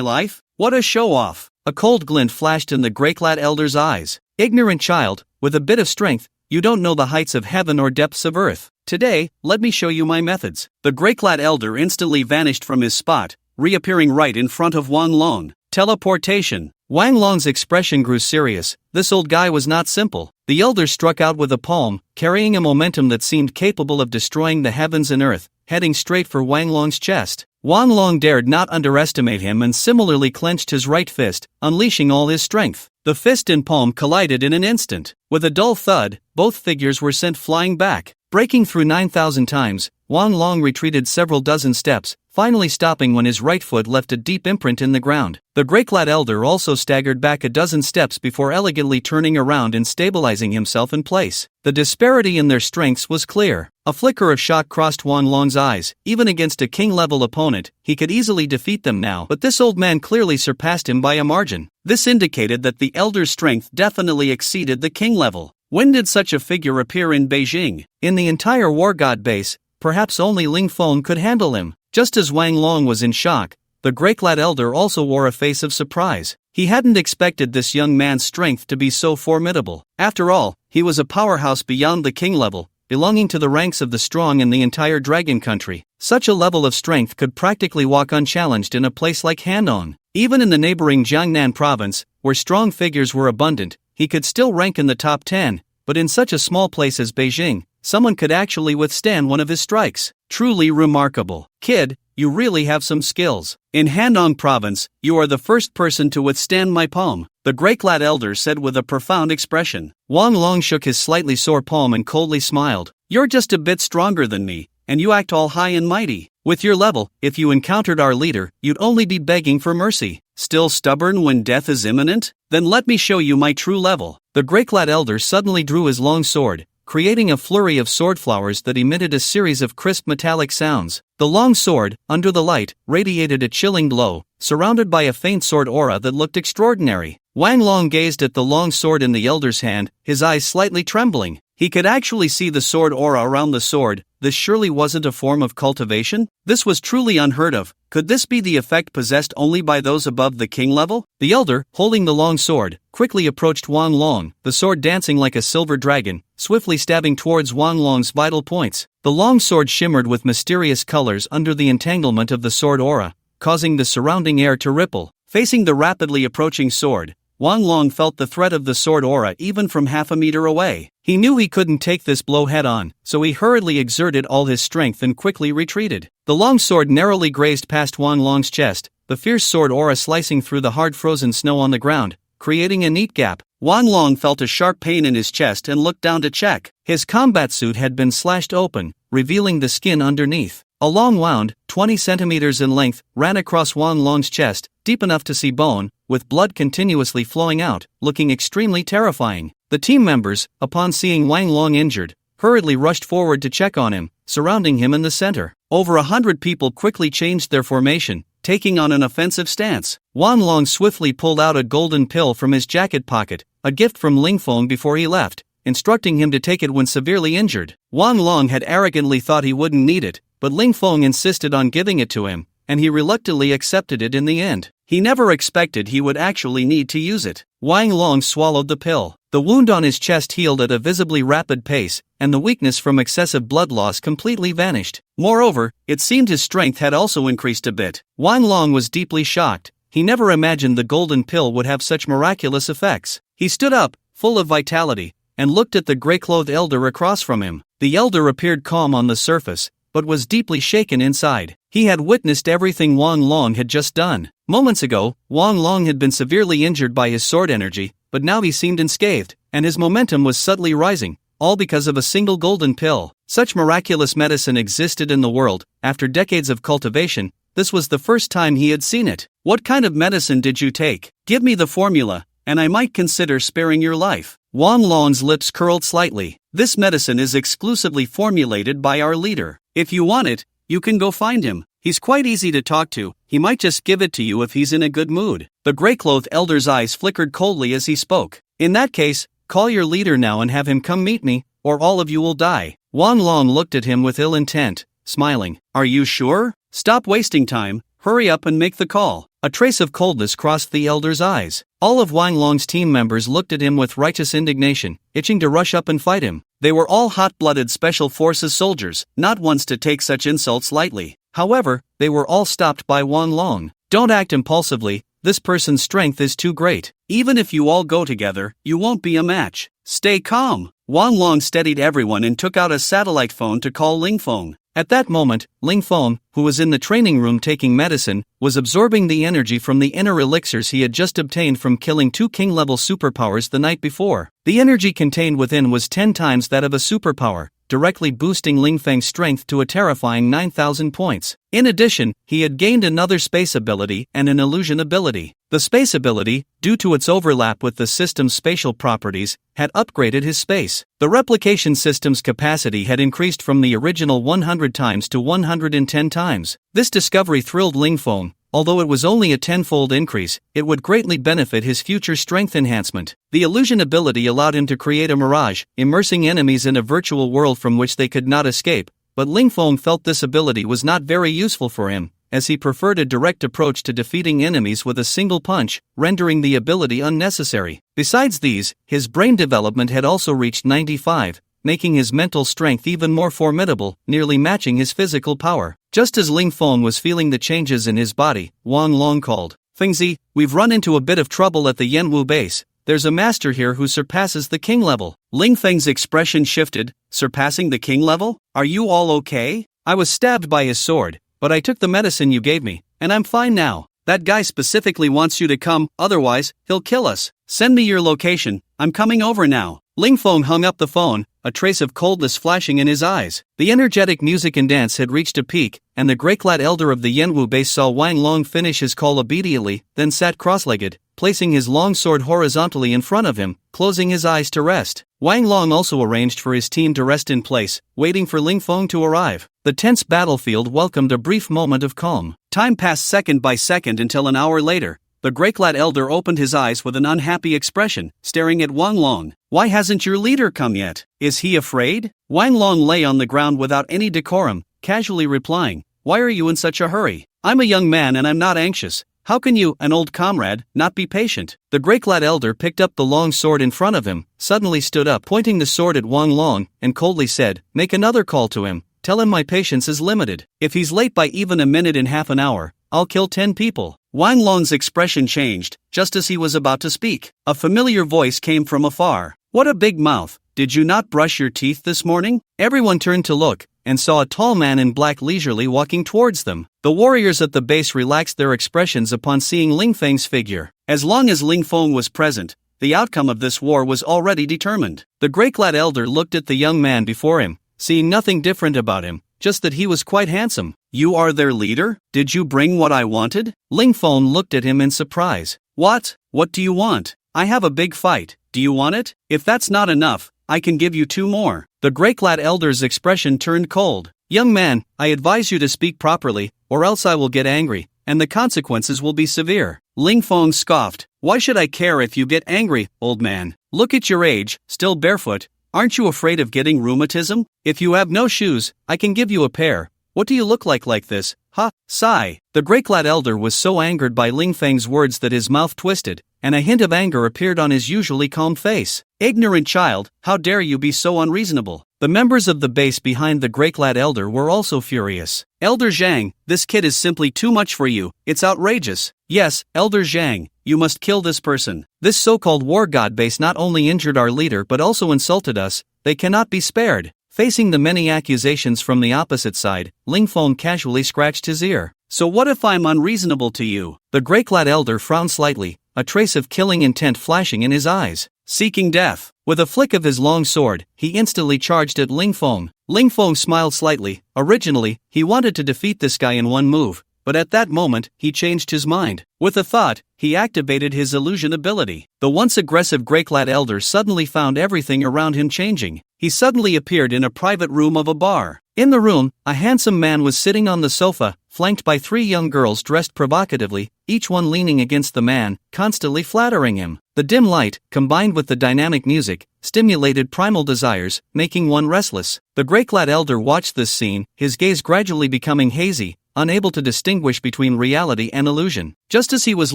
Speaker 1: life? What a show-off. A cold glint flashed in the grey-clad elder's eyes. Ignorant child, with a bit of strength, you don't know the heights of heaven or depths of earth. Today, let me show you my methods. The grey-clad elder instantly vanished from his spot, reappearing right in front of Wang Long. Teleportation. Wang Long's expression grew serious. This old guy was not simple. The elder struck out with a palm, carrying a momentum that seemed capable of destroying the heavens and earth, heading straight for Wang Long's chest. Wang Long dared not underestimate him and similarly clenched his right fist, unleashing all his strength. The fist and palm collided in an instant. With a dull thud, both figures were sent flying back. Breaking through 9,000 times, Wang Long retreated several dozen steps, finally stopping when his right foot left a deep imprint in the ground. The grey-clad elder also staggered back a dozen steps before elegantly turning around and stabilizing himself in place. The disparity in their strengths was clear. A flicker of shock crossed Wang Long's eyes. Even against a king-level opponent, he could easily defeat them now, but this old man clearly surpassed him by a margin. This indicated that the elder's strength definitely exceeded the king level. When did such a figure appear in Beijing? In the entire war god base, perhaps only Ling Feng could handle him. Just as Wang Long was in shock, the grey-clad elder also wore a face of surprise. He hadn't expected this young man's strength to be so formidable. After all, he was a powerhouse beyond the king level, belonging to the ranks of the strong in the entire dragon country. Such a level of strength could practically walk unchallenged in a place like Hanong. Even in the neighboring Jiangnan province, where strong figures were abundant, he could still rank in the top 10, but in such a small place as Beijing, someone could actually withstand one of his strikes. Truly remarkable. Kid, you really have some skills. In Hanong province, you are the first person to withstand my palm, the grey-clad elder said with a profound expression. Wang Long shook his slightly sore palm and coldly smiled. You're just a bit stronger than me, and you act all high and mighty. With your level, if you encountered our leader, you'd only be begging for mercy. Still stubborn when death is imminent? Then let me show you my true level. The grey-clad elder suddenly drew his long sword, creating a flurry of sword flowers that emitted a series of crisp metallic sounds. The long sword, under the light, radiated a chilling glow, surrounded by a faint sword aura that looked extraordinary. Wang Long gazed at the long sword in the elder's hand, his eyes slightly trembling. He could actually see the sword aura around the sword. This surely wasn't a form of cultivation? This was truly unheard of. Could this be the effect possessed only by those above the king level? The elder, holding the long sword, quickly approached Wang Long, the sword dancing like a silver dragon, swiftly stabbing towards Wang Long's vital points. The long sword shimmered with mysterious colors under the entanglement of the sword aura, causing the surrounding air to ripple. Facing the rapidly approaching sword, Wang Long felt the threat of the sword aura even from half a meter away. He knew he couldn't take this blow head-on, so he hurriedly exerted all his strength and quickly retreated. The long sword narrowly grazed past Wang Long's chest, the fierce sword aura slicing through the hard frozen snow on the ground, creating a neat gap. Wang Long felt a sharp pain in his chest and looked down to check. His combat suit had been slashed open, revealing the skin underneath. A long wound, 20 centimeters in length, ran across Wang Long's chest, deep enough to see bone, with blood continuously flowing out, looking extremely terrifying. The team members, upon seeing Wang Long injured, hurriedly rushed forward to check on him, surrounding him in the center. Over 100 people quickly changed their formation, taking on an offensive stance. Wang Long swiftly pulled out a golden pill from his jacket pocket, a gift from Ling Feng before he left, instructing him to take it when severely injured. Wang Long had arrogantly thought he wouldn't need it, but Ling Feng insisted on giving it to him, and he reluctantly accepted it in the end. He never expected he would actually need to use it. Wang Long swallowed the pill. The wound on his chest healed at a visibly rapid pace, and the weakness from excessive blood loss completely vanished. Moreover, it seemed his strength had also increased a bit. Wang Long was deeply shocked. He never imagined the golden pill would have such miraculous effects. He stood up, full of vitality, and looked at the gray-clothed elder across from him. The elder appeared calm on the surface, but was deeply shaken inside. He had witnessed everything Wang Long had just done. Moments ago, Wang Long had been severely injured by his sword energy, but now he seemed unscathed, and his momentum was subtly rising, all because of a single golden pill. Such miraculous medicine existed in the world. After decades of cultivation, this was the first time he had seen it. What kind of medicine did you take? Give me the formula, and I might consider sparing your life. Wang Long's lips curled slightly. This medicine is exclusively formulated by our leader. If you want it, you can go find him. He's quite easy to talk to. He might just give it to you if he's in a good mood. The gray-clothed elder's eyes flickered coldly as he spoke. In that case, call your leader now and have him come meet me, or all of you will die. Wang Long looked at him with ill intent, smiling. Are you sure? Stop wasting time, hurry up and make the call. A trace of coldness crossed the elder's eyes. All of Wang Long's team members looked at him with righteous indignation, itching to rush up and fight him. They were all hot-blooded special forces soldiers, not ones to take such insults lightly. However, they were all stopped by Wang Long. Don't act impulsively, this person's strength is too great. Even if you all go together, you won't be a match. Stay calm. Wang Long steadied everyone and took out a satellite phone to call Ling Feng. At that moment, Ling Feng, who was in the training room taking medicine, was absorbing the energy from the inner elixirs he had just obtained from killing 2 king-level superpowers the night before. The energy contained within was 10 times that of a superpower, directly boosting Ling Feng's strength to a terrifying 9,000 points. In addition, he had gained another space ability and an illusion ability. The space ability, due to its overlap with the system's spatial properties, had upgraded his space. The replication system's capacity had increased from the original 100 times to 110 times. This discovery thrilled Ling Feng. Although it was only a 10-fold increase, it would greatly benefit his future strength enhancement. The illusion ability allowed him to create a mirage, immersing enemies in a virtual world from which they could not escape, but Ling Feng felt this ability was not very useful for him, as he preferred a direct approach to defeating enemies with a single punch, rendering the ability unnecessary. Besides these, his brain development had also reached 95, making his mental strength even more formidable, nearly matching his physical power. Just as Ling Feng was feeling the changes in his body, Wang Long called. Fengzi, we've run into a bit of trouble at the Yanwu base. There's a master here who surpasses the king level. Ling Feng's expression shifted. Surpassing the king level? Are you all okay? I was stabbed by his sword, but I took the medicine you gave me, and I'm fine now. That guy specifically wants you to come, otherwise, he'll kill us. Send me your location, I'm coming over now. Ling Feng hung up the phone, a trace of coldness flashing in his eyes. The energetic music and dance had reached a peak, and the gray-clad elder of the Yanwu base saw Wang Long finish his call obediently, then sat cross-legged, placing his long sword horizontally in front of him, closing his eyes to rest. Wang Long also arranged for his team to rest in place, waiting for Ling Feng to arrive. The tense battlefield welcomed a brief moment of calm. Time passed second by second until an hour later. The white-clad elder opened his eyes with an unhappy expression, staring at Wang Long. Why hasn't your leader come yet? Is he afraid? Wang Long lay on the ground without any decorum, casually replying, why are you in such a hurry? I'm a young man and I'm not anxious. How can you, an old comrade, not be patient? The white-clad elder picked up the long sword in front of him, suddenly stood up pointing the sword at Wang Long, and coldly said, make another call to him. Tell him my patience is limited. If he's late by even a minute in half an hour, I'll kill 10 people. Wang Long's expression changed, just as he was about to speak. A familiar voice came from afar. What a big mouth. Did you not brush your teeth this morning? Everyone turned to look, and saw a tall man in black leisurely walking towards them. The warriors at the base relaxed their expressions upon seeing Ling Feng's figure. As long as Ling Feng was present, the outcome of this war was already determined. The white-clad elder looked at the young man before him, seeing nothing different about him, just that he was quite handsome. You are their leader? Did you bring what I wanted? Ling Feng looked at him in surprise. What? What do you want? I have a big fight. Do you want it? If that's not enough, I can give you 2 more. The white-clad elder's expression turned cold. Young man, I advise you to speak properly, or else I will get angry, and the consequences will be severe. Ling Feng scoffed. Why should I care if you get angry, old man? Look at your age, still barefoot. Aren't you afraid of getting rheumatism? If you have no shoes, I can give you a pair. What do you look like this? Ha, sigh. The white-clad elder was so angered by Ling Feng's words that his mouth twisted, and a hint of anger appeared on his usually calm face. Ignorant child, how dare you be so unreasonable? The members of the base behind the white-clad elder were also furious. Elder Zhang, this kid is simply too much for you, it's outrageous. Yes, Elder Zhang, you must kill this person. This so-called war god base not only injured our leader but also insulted us, they cannot be spared. Facing the many accusations from the opposite side, Ling Feng casually scratched his ear. So what if I'm unreasonable to you? The white-clad elder frowned slightly, a trace of killing intent flashing in his eyes. Seeking death. With a flick of his long sword, he instantly charged at Ling Feng. Ling Feng smiled slightly. Originally, he wanted to defeat this guy in one move, but at that moment, he changed his mind. With a thought, he activated his illusion ability. The once aggressive white-clad elder suddenly found everything around him changing. He suddenly appeared in a private room of a bar. In the room, a handsome man was sitting on the sofa, flanked by 3 young girls dressed provocatively, each one leaning against the man, constantly flattering him. The dim light, combined with the dynamic music, stimulated primal desires, making one restless. The white-clad elder watched this scene, his gaze gradually becoming hazy, unable to distinguish between reality and illusion. Just as he was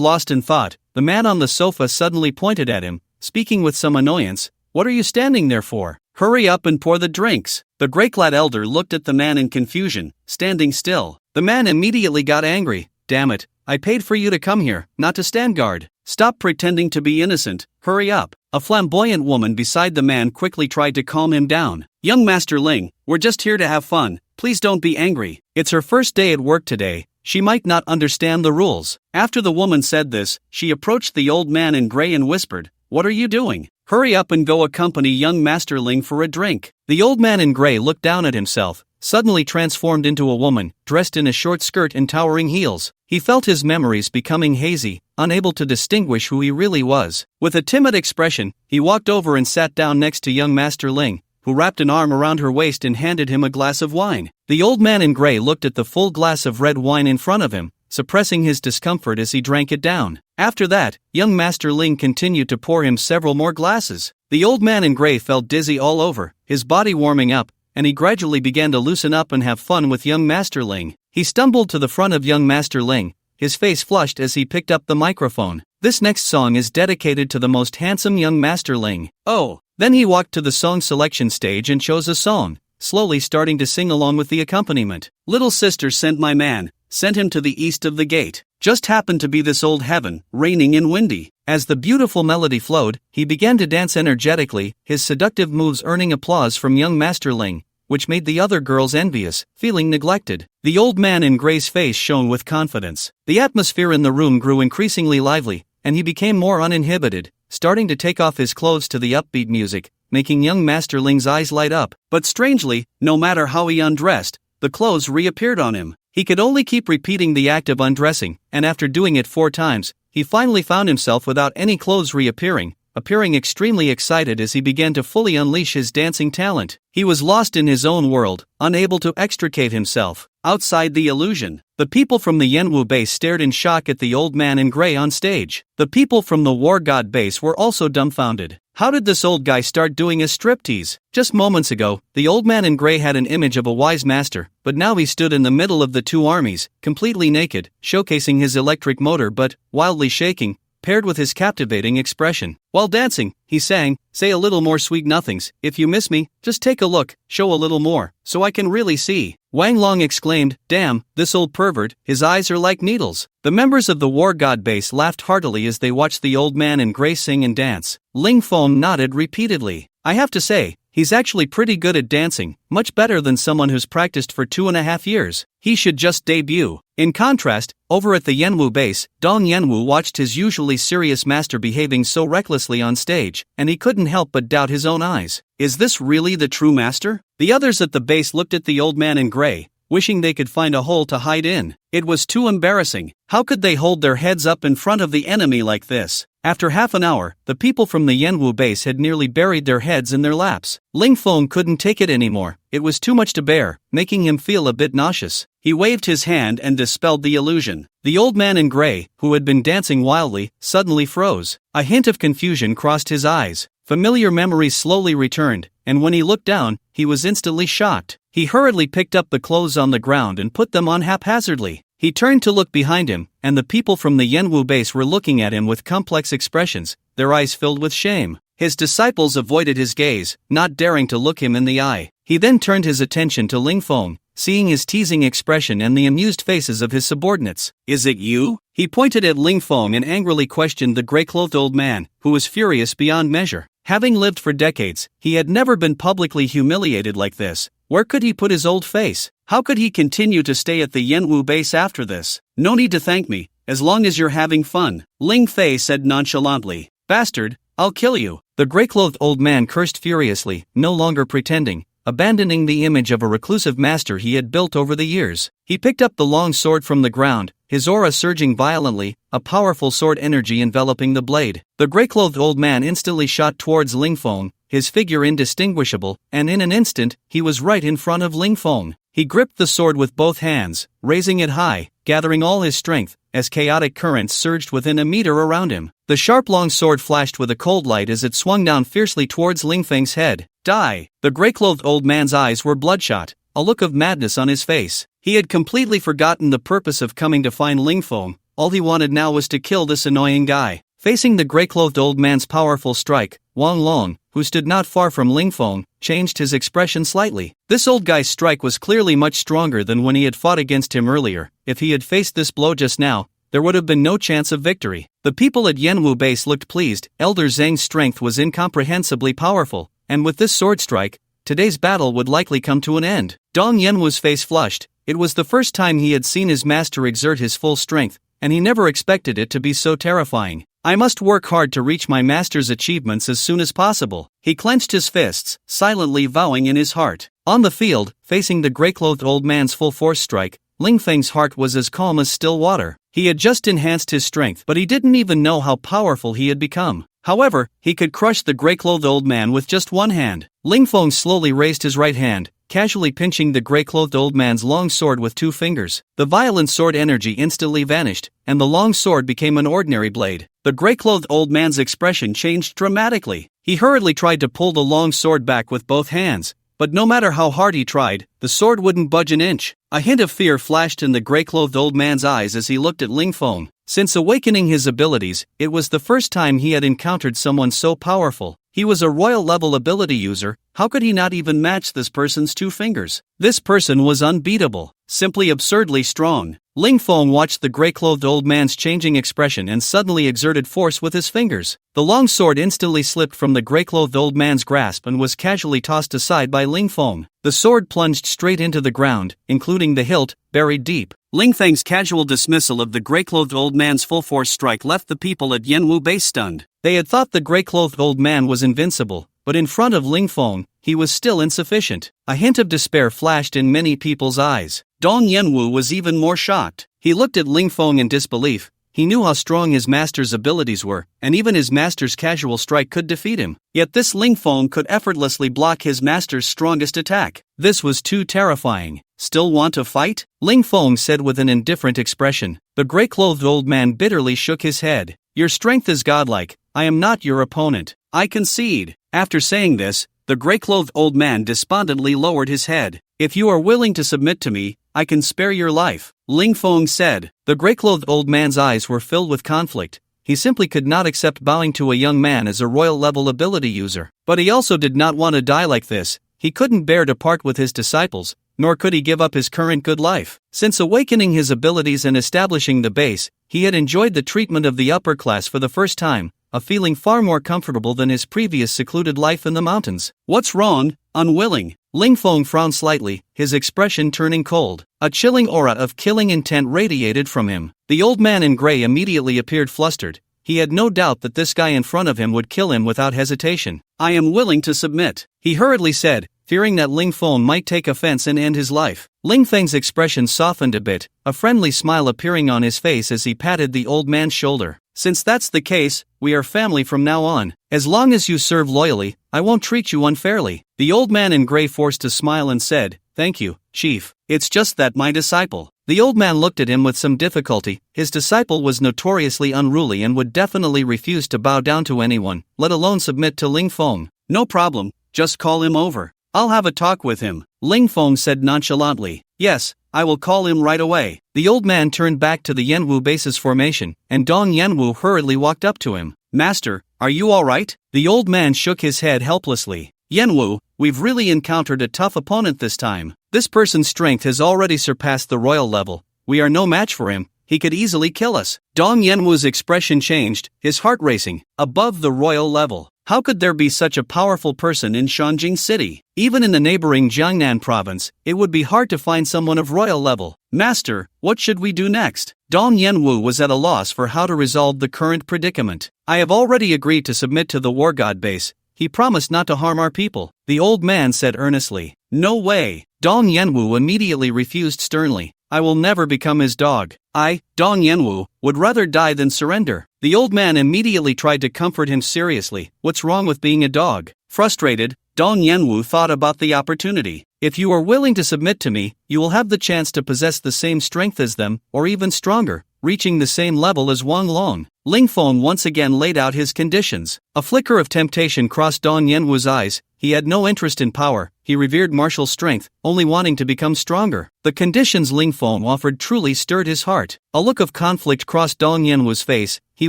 Speaker 1: lost in thought, the man on the sofa suddenly pointed at him, speaking with some annoyance. What are you standing there for? Hurry up and pour the drinks. The white-clad elder looked at the man in confusion, standing still. The man immediately got angry. Damn it, I paid for you to come here, not to stand guard. Stop pretending to be innocent, hurry up. A flamboyant woman beside the man quickly tried to calm him down. Young Master Ling, we're just here to have fun, please don't be angry. It's her first day at work today, she might not understand the rules. After the woman said this, she approached the old man in gray and whispered, what are you doing? Hurry up and go accompany young Master Ling for a drink. The old man in gray looked down at himself, suddenly transformed into a woman, dressed in a short skirt and towering heels. He felt his memories becoming hazy, unable to distinguish who he really was. With a timid expression, he walked over and sat down next to young Master Ling, who wrapped an arm around her waist and handed him a glass of wine. The old man in gray looked at the full glass of red wine in front of him, suppressing his discomfort as he drank it down. After that, young Master Ling continued to pour him several more glasses. The old man in gray felt dizzy all over, his body warming up, and he gradually began to loosen up and have fun with young Master Ling. He stumbled to the front of young Master Ling, his face flushed as he picked up the microphone. This next song is dedicated to the most handsome young Master Ling. Oh, then he walked to the song selection stage and chose a song, slowly starting to sing along with the accompaniment. Little sister sent my man, sent him to the east of the gate. Just happened to be this old heaven, raining and windy. As the beautiful melody flowed, he began to dance energetically, his seductive moves earning applause from young Master Ling, which made the other girls envious, feeling neglected. The old man in gray's face shone with confidence. The atmosphere in the room grew increasingly lively, and he became more uninhibited, starting to take off his clothes to the upbeat music, making young Master Ling's eyes light up. But strangely, no matter how he undressed, the clothes reappeared on him. He could only keep repeating the act of undressing, and after doing it 4 times, he finally found himself without any clothes reappearing, appearing extremely excited as he began to fully unleash his dancing talent. He was lost in his own world, unable to extricate himself. Outside the illusion, the people from the Yenwu base stared in shock at the old man in gray on stage. The people from the war god base were also dumbfounded. How did this old guy start doing a striptease? Just moments ago, the old man in gray had an image of a wise master, but now he stood in the middle of the two armies, completely naked, showcasing his electric motor but wildly shaking, paired with his captivating expression. While dancing, he sang, "Say a little more sweet nothings, if you miss me, just take a look, show a little more, so I can really see." Wang Long exclaimed, "Damn, this old pervert, his eyes are like needles." The members of the war god base laughed heartily as they watched the old man in gray sing and dance. Ling Feng nodded repeatedly. "I have to say, he's actually pretty good at dancing, much better than someone who's practiced for 2.5 years. He should just debut." In contrast, over at the Yenwu base, Dong Yenwu watched his usually serious master behaving so recklessly on stage, and he couldn't help but doubt his own eyes. Is this really the true master? The others at the base looked at the old man in gray, wishing they could find a hole to hide in. It was too embarrassing. How could they hold their heads up in front of the enemy like this? After half an hour, the people from the Yenwu base had nearly buried their heads in their laps. Ling Feng couldn't take it anymore. It was too much to bear, making him feel a bit nauseous. He waved his hand and dispelled the illusion. The old man in gray, who had been dancing wildly, suddenly froze. A hint of confusion crossed his eyes. Familiar memories slowly returned, and when he looked down, he was instantly shocked. He hurriedly picked up the clothes on the ground and put them on haphazardly. He turned to look behind him, and the people from the Yenwu base were looking at him with complex expressions, their eyes filled with shame. His disciples avoided his gaze, not daring to look him in the eye. He then turned his attention to Ling Feng, seeing his teasing expression and the amused faces of his subordinates. "Is it you?" He pointed at Ling Feng and angrily questioned the gray-clothed old man, who was furious beyond measure. Having lived for decades, he had never been publicly humiliated like this. Where could he put his old face? How could he continue to stay at the Yenwu base after this? "No need to thank me, as long as you're having fun," Ling Fei said nonchalantly. "Bastard, I'll kill you." The gray-clothed old man cursed furiously, no longer pretending, abandoning the image of a reclusive master he had built over the years. He picked up the long sword from the ground, his aura surging violently, a powerful sword energy enveloping the blade. The gray-clothed old man instantly shot towards Ling Feng, his figure indistinguishable, and in an instant, he was right in front of Ling Feng. He gripped the sword with both hands, raising it high, gathering all his strength, as chaotic currents surged within a meter around him. The sharp long sword flashed with a cold light as it swung down fiercely towards Ling Feng's head. "Die!" The gray-clothed old man's eyes were bloodshot, a look of madness on his face. He had completely forgotten the purpose of coming to find Ling Feng. All he wanted now was to kill this annoying guy. Facing the gray-clothed old man's powerful strike, Wang Long, who stood not far from Ling Feng, changed his expression slightly. This old guy's strike was clearly much stronger than when he had fought against him earlier. If he had faced this blow just now, there would have been no chance of victory. The people at Yenwu base looked pleased. Elder Zhang's strength was incomprehensibly powerful, and with this sword strike, today's battle would likely come to an end. Dong Yenwu's face flushed. It was the first time he had seen his master exert his full strength, and he never expected it to be so terrifying. "I must work hard to reach my master's achievements as soon as possible." He clenched his fists, silently vowing in his heart. On the field, facing the gray-clothed old man's full-force strike, Ling Feng's heart was as calm as still water. He had just enhanced his strength, but he didn't even know how powerful he had become. However, he could crush the gray-clothed old man with just one hand. Ling Feng slowly raised his right hand, casually pinching the gray-clothed old man's long sword with 2 fingers. The violent sword energy instantly vanished, and the long sword became an ordinary blade. The gray-clothed old man's expression changed dramatically. He hurriedly tried to pull the long sword back with both hands, but no matter how hard he tried, the sword wouldn't budge an inch. A hint of fear flashed in the gray-clothed old man's eyes as he looked at Ling Feng. Since awakening his abilities, it was the first time he had encountered someone so powerful. He was a royal-level ability user. How could he not even match this person's 2 fingers? This person was unbeatable, simply absurdly strong. Ling Feng watched the gray-clothed old man's changing expression and suddenly exerted force with his fingers. The long sword instantly slipped from the gray-clothed old man's grasp and was casually tossed aside by Ling Feng. The sword plunged straight into the ground, including the hilt, buried deep. Ling Feng's casual dismissal of the gray-clothed old man's full-force strike left the people at Yenwu base stunned. They had thought the gray-clothed old man was invincible, but in front of Ling Feng, he was still insufficient. A hint of despair flashed in many people's eyes. Dong Yenwu was even more shocked. He looked at Ling Feng in disbelief. He knew how strong his master's abilities were, and even his master's casual strike could defeat him. Yet this Ling Feng could effortlessly block his master's strongest attack. This was too terrifying. Still want to fight? Ling Feng said with an indifferent expression. The gray-clothed old man bitterly shook his head. Your strength is godlike. I am not your opponent. I concede. After saying this, the gray-clothed old man despondently lowered his head. If you are willing to submit to me, I can spare your life, Ling Feng said. The gray-clothed old man's eyes were filled with conflict. He simply could not accept bowing to a young man as a royal-level ability user. But he also did not want to die like this. He couldn't bear to part with his disciples, nor could he give up his current good life. Since awakening his abilities and establishing the base, he had enjoyed the treatment of the upper class for the first time, a feeling far more comfortable than his previous secluded life in the mountains. What's wrong? Unwilling. Ling Feng frowned slightly, his expression turning cold. A chilling aura of killing intent radiated from him. The old man in gray immediately appeared flustered. He had no doubt that this guy in front of him would kill him without hesitation. I am willing to submit, he hurriedly said, fearing that Ling Feng might take offense and end his life. Ling Feng's expression softened a bit, a friendly smile appearing on his face as he patted the old man's shoulder. Since that's the case, we are family from now on. As long as you serve loyally, I won't treat you unfairly. The old man in gray forced a smile and said, Thank you, Chief. It's just that my disciple. The old man looked at him with some difficulty. His disciple was notoriously unruly and would definitely refuse to bow down to anyone, let alone submit to Ling Feng. No problem, just call him over. I'll have a talk with him, Ling Feng said nonchalantly. Yes, I will call him right away. The old man turned back to the Yanwu base's formation, and Dong Yanwu hurriedly walked up to him. Master, are you alright? The old man shook his head helplessly. Yanwu, we've really encountered a tough opponent this time. This person's strength has already surpassed the royal level. We are no match for him. He could easily kill us. Dong Yanwu's expression changed, his heart racing. Above the royal level. How could there be such a powerful person in Shanjing City? Even in the neighboring Jiangnan province, it would be hard to find someone of royal level. Master, what should we do next? Dong Yanwu was at a loss for how to resolve the current predicament. I have already agreed to submit to the war god base. He promised not to harm our people, the old man said earnestly. No way. Dong Yanwu immediately refused sternly. I will never become his dog. I, Dong Yanwu, would rather die than surrender. The old man immediately tried to comfort him seriously. What's wrong with being a dog? Frustrated, Dong Yanwu thought about the opportunity. If you are willing to submit to me, you will have the chance to possess the same strength as them, or even stronger, reaching the same level as Wang Long. Ling Feng once again laid out his conditions. A flicker of temptation crossed Dong Yanwu's eyes. He had no interest in power, he revered martial strength, only wanting to become stronger. The conditions Ling Feng offered truly stirred his heart. A look of conflict crossed Dong Yanwu's face. He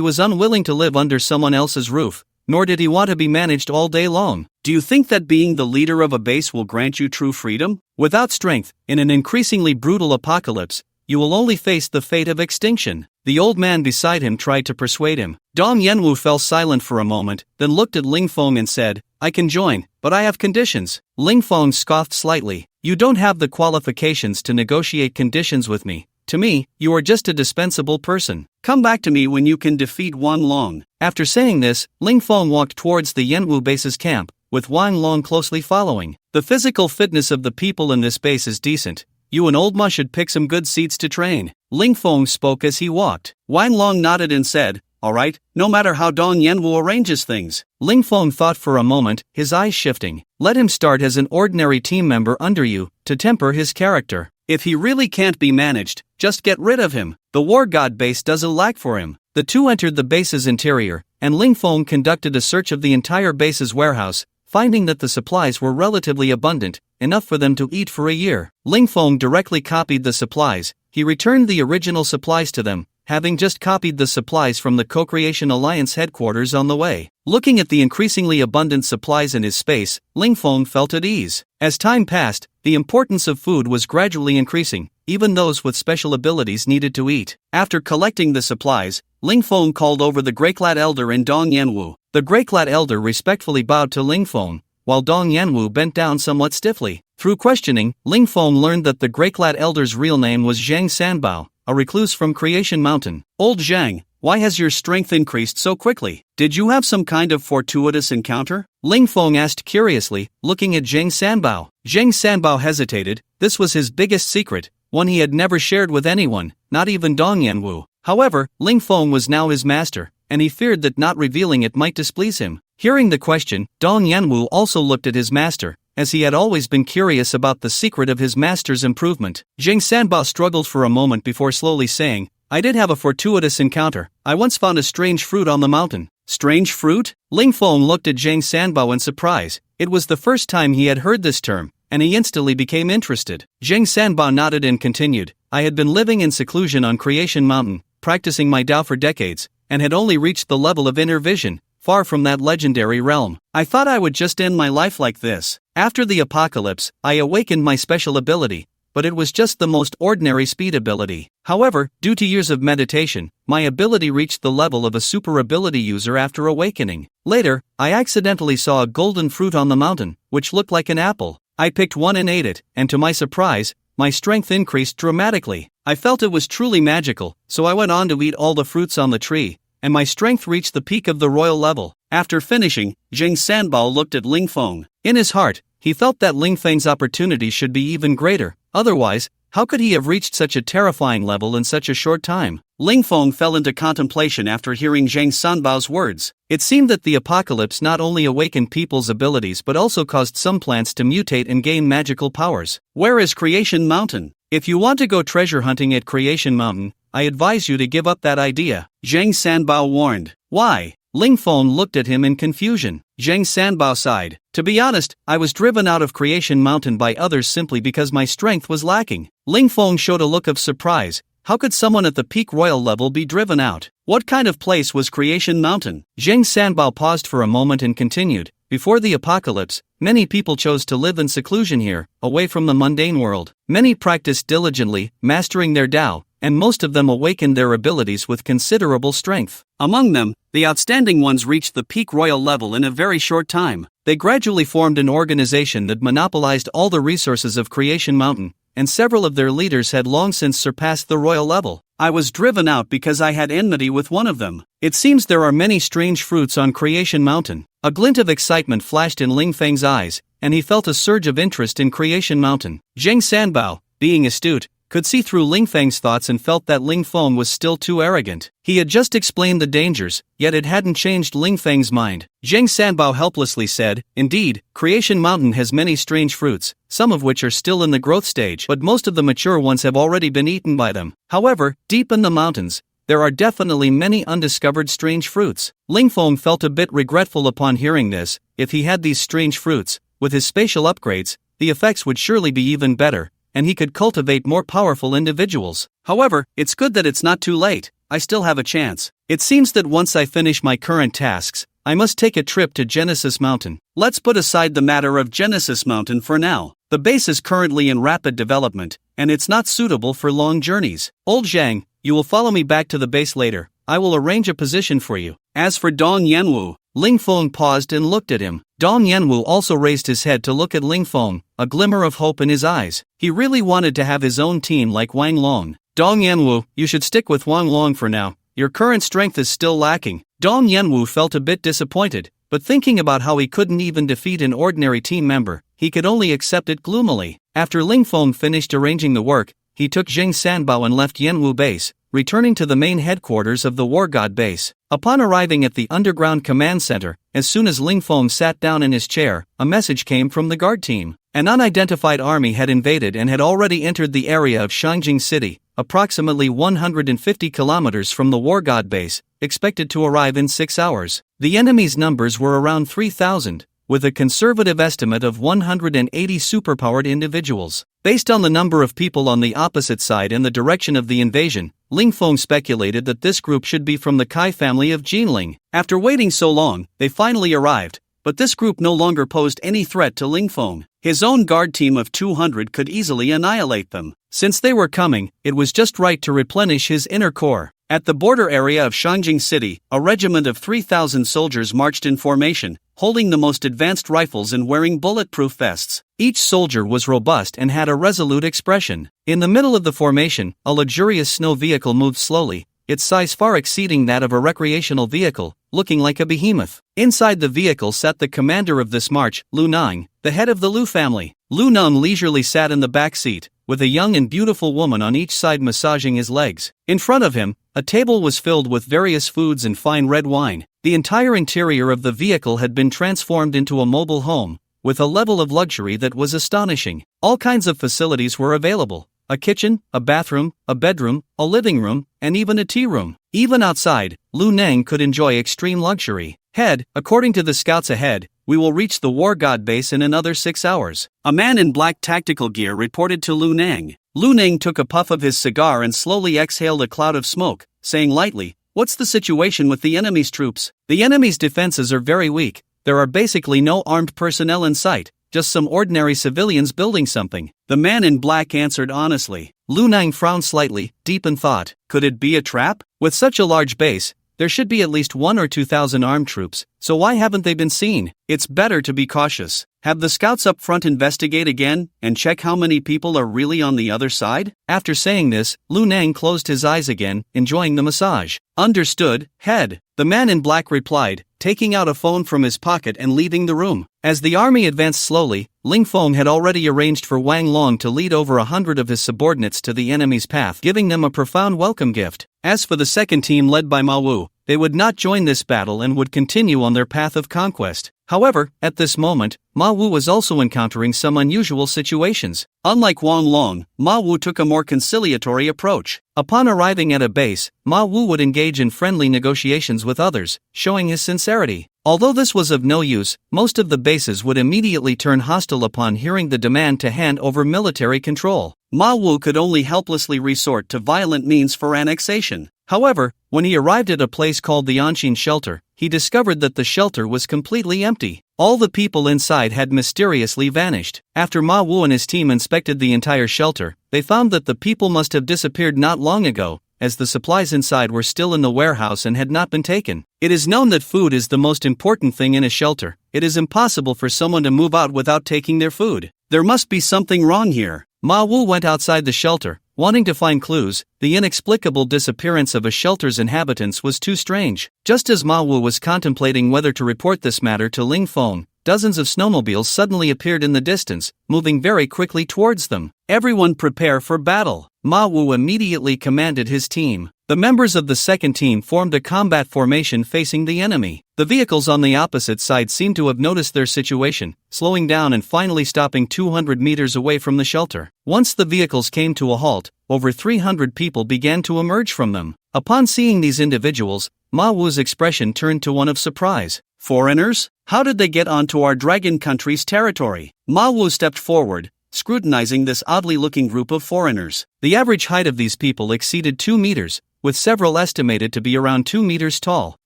Speaker 1: was unwilling to live under someone else's roof, nor did he want to be managed all day long. Do you think that being the leader of a base will grant you true freedom? Without strength, in an increasingly brutal apocalypse, you will only face the fate of extinction. The old man beside him tried to persuade him. Dong Yanwu fell silent for a moment, then looked at Ling Feng and said, I can join, but I have conditions. Ling Feng scoffed slightly. You don't have the qualifications to negotiate conditions with me. To me, you are just a dispensable person. Come back to me when you can defeat Wang Long. After saying this, Ling Feng walked towards the Yanwu base's camp, with Wang Long closely following. The physical fitness of the people in this base is decent. You and Old Ma should pick some good seats to train. Ling Feng spoke as he walked. Wang Long nodded and said, Alright, no matter how Dong Yanwu arranges things. Ling Feng thought for a moment, his eyes shifting. Let him start as an ordinary team member under you, to temper his character. If he really can't be managed, just get rid of him. The war god base doesn't lack for him. The two entered the base's interior, and Ling Feng conducted a search of the entire base's warehouse, finding that the supplies were relatively abundant, enough for them to eat for a year. Ling Feng directly copied the supplies. He returned the original supplies to them, having just copied the supplies from the Co-Creation Alliance headquarters on the way. Looking at the increasingly abundant supplies in his space, Ling Feng felt at ease. As time passed, the importance of food was gradually increasing. Even those with special abilities needed to eat. After collecting the supplies, Ling Feng called over the gray-clad elder and Dong Yanwu. The gray-clad elder respectfully bowed to Ling Feng, while Dong Yanwu bent down somewhat stiffly. Through questioning, Ling Feng learned that the gray-clad elder's real name was Zhang Sanbao, a recluse from Creation Mountain. Old Zhang, why has your strength increased so quickly? Did you have some kind of fortuitous encounter? Ling Feng asked curiously, looking at Zhang Sanbao. Zhang Sanbao hesitated. This was his biggest secret, one he had never shared with anyone, not even Dong Yanwu. However, Ling Feng was now his master, and he feared that not revealing it might displease him. Hearing the question, Dong Yanwu also looked at his master. as he had always been curious about the secret of his master's improvement. Jing Sanbao struggled for a moment before slowly saying, I did have a fortuitous encounter. I once found a strange fruit on the mountain. Strange fruit? Ling Feng looked at Jing Sanbao in surprise. It was the first time he had heard this term, and he instantly became interested. Jing Sanbao nodded and continued, I had been living in seclusion on Creation Mountain, practicing my Tao for decades, and had only reached the level of inner vision, far from that legendary realm. I thought I would just end my life like this. After the apocalypse, I awakened my special ability, but it was just the most ordinary speed ability. However, due to years of meditation, my ability reached the level of a super ability user after awakening. Later, I accidentally saw a golden fruit on the mountain, which looked like an apple. I picked one and ate it, and to my surprise, my strength increased dramatically. I felt it was truly magical, so I went on to eat all the fruits on the tree, and my strength reached the peak of the royal level. After finishing, Jing Sanbao looked at Ling Feng. In his heart, he felt that Ling Feng's opportunity should be even greater. Otherwise, how could he have reached such a terrifying level in such a short time? Ling Feng fell into contemplation after hearing Jing Sanbao's words. It seemed that the apocalypse not only awakened people's abilities but also caused some plants to mutate and gain magical powers. Where is Creation Mountain? If you want to go treasure hunting at Creation Mountain, I advise you to give up that idea, Jing Sanbao warned. Why? Ling Feng looked at him in confusion. Jing Sanbao sighed. To be honest, I was driven out of Creation Mountain by others simply because my strength was lacking. Ling Feng showed a look of surprise. How could someone at the peak royal level be driven out? What kind of place was Creation Mountain? Jing Sanbao paused for a moment and continued. Before the apocalypse, many people chose to live in seclusion here, away from the mundane world. Many practiced diligently, mastering their Tao, and most of them awakened their abilities with considerable strength. Among them, the outstanding ones reached the peak royal level in a very short time. They gradually formed an organization that monopolized all the resources of Creation Mountain, and several of their leaders had long since surpassed the royal level. I was driven out because I had enmity with one of them. It seems there are many strange fruits on Creation Mountain. A glint of excitement flashed in Ling Feng's eyes, and he felt a surge of interest in Creation Mountain. Jing Sanbao, being astute, could see through Ling Feng's thoughts and felt that Ling Feng was still too arrogant. He had just explained the dangers, yet it hadn't changed Ling Feng's mind. Jing Sanbao helplessly said, Indeed, Creation Mountain has many strange fruits, some of which are still in the growth stage, but most of the mature ones have already been eaten by them. However, deep in the mountains, there are definitely many undiscovered strange fruits. Ling Feng felt a bit regretful upon hearing this. If he had these strange fruits, with his spatial upgrades, the effects would surely be even better, and he could cultivate more powerful individuals. However, it's good that it's not too late. I still have a chance. It seems that once I finish my current tasks, I must take a trip to Genesis Mountain. Let's put aside the matter of Genesis Mountain for now. The base is currently in rapid development, and it's not suitable for long journeys. Old Zhang, you will follow me back to the base later. I will arrange a position for you. As for Dong Yanwu, Ling Feng paused and looked at him. Dong Yanwu also raised his head to look at Ling Feng, a glimmer of hope in his eyes. He really wanted to have his own team like Wang Long. Dong Yanwu, you should stick with Wang Long for now. Your current strength is still lacking. Dong Yanwu felt a bit disappointed, but thinking about how he couldn't even defeat an ordinary team member, he could only accept it gloomily. After Ling Feng finished arranging the work, he took Jing Sanbao and left Yanwu base, returning to the main headquarters of the War God base. Upon arriving at the underground command center, as soon as Ling Feng sat down in his chair, a message came from the guard team. An unidentified army had invaded and had already entered the area of Shangjing City, approximately 150 kilometers from the War God base, expected to arrive in 6 hours. The enemy's numbers were around 3,000, with a conservative estimate of 180 superpowered individuals. Based on the number of people on the opposite side and the direction of the invasion, Ling Feng speculated that this group should be from the Kai family of Jinling. After waiting so long, they finally arrived, but this group no longer posed any threat to Ling Feng. His own guard team of 200 could easily annihilate them. Since they were coming, it was just right to replenish his inner core. At the border area of Shangjing City, a regiment of 3,000 soldiers marched in formation, holding the most advanced rifles and wearing bulletproof vests. Each soldier was robust and had a resolute expression. In the middle of the formation, a luxurious snow vehicle moved slowly, its size far exceeding that of a recreational vehicle, looking like a behemoth. Inside the vehicle sat the commander of this march, Lu Nang, the head of the Lu family. Lu Nang leisurely sat in the back seat, with a young and beautiful woman on each side massaging his legs. In front of him, a table was filled with various foods and fine red wine. The entire interior of the vehicle had been transformed into a mobile home, with a level of luxury that was astonishing. All kinds of facilities were available: a kitchen, a bathroom, a bedroom, a living room, and even a tea room. Even outside, Lu Nang could enjoy extreme luxury. Head, according to the scouts ahead, we will reach the War God base in another 6 hours. A man in black tactical gear reported to Lu Nang. Lu Nang took a puff of his cigar and slowly exhaled a cloud of smoke, saying lightly, "What's the situation with the enemy's troops?" "The enemy's defenses are very weak. There are basically no armed personnel in sight, just some ordinary civilians building something," the man in black answered honestly. Lu Nang frowned slightly, deep in thought. Could it be a trap? With such a large base, there should be at least 1 or 2,000 armed troops, so why haven't they been seen? It's better to be cautious. Have the scouts up front investigate again, and check how many people are really on the other side? After saying this, Lu Nang closed his eyes again, enjoying the massage. "Understood, head," the man in black replied, taking out a phone from his pocket and leaving the room. As the army advanced slowly, Ling Feng had already arranged for Wang Long to lead over 100 of his subordinates to the enemy's path, giving them a profound welcome gift. As for the second team led by Ma Wu, they would not join this battle and would continue on their path of conquest. However, at this moment, Ma Wu was also encountering some unusual situations. Unlike Wang Long, Ma Wu took a more conciliatory approach. Upon arriving at a base, Ma Wu would engage in friendly negotiations with others, showing his sincerity. Although this was of no use, most of the bases would immediately turn hostile upon hearing the demand to hand over military control. Ma Wu could only helplessly resort to violent means for annexation. However, when he arrived at a place called the Anshin Shelter, he discovered that the shelter was completely empty. All the people inside had mysteriously vanished. After Ma Wu and his team inspected the entire shelter, they found that the people must have disappeared not long ago, as the supplies inside were still in the warehouse and had not been taken. It is known that food is the most important thing in a shelter. It is impossible for someone to move out without taking their food. There must be something wrong here. Ma Wu went outside the shelter, wanting to find clues. The inexplicable disappearance of a shelter's inhabitants was too strange. Just as Ma Wu was contemplating whether to report this matter to Ling Feng, dozens of snowmobiles suddenly appeared in the distance, moving very quickly towards them. "Everyone prepare for battle," Ma Wu immediately commanded his team. The members of the second team formed a combat formation facing the enemy. The vehicles on the opposite side seemed to have noticed their situation, slowing down and finally stopping 200 meters away from the shelter. Once the vehicles came to a halt, over 300 people began to emerge from them. Upon seeing these individuals, Ma Wu's expression turned to one of surprise. "Foreigners? How did they get onto our dragon country's territory?" Ma Wu stepped forward, scrutinizing this oddly looking group of foreigners. The average height of these people exceeded 2 meters, with several estimated to be around 2 meters tall.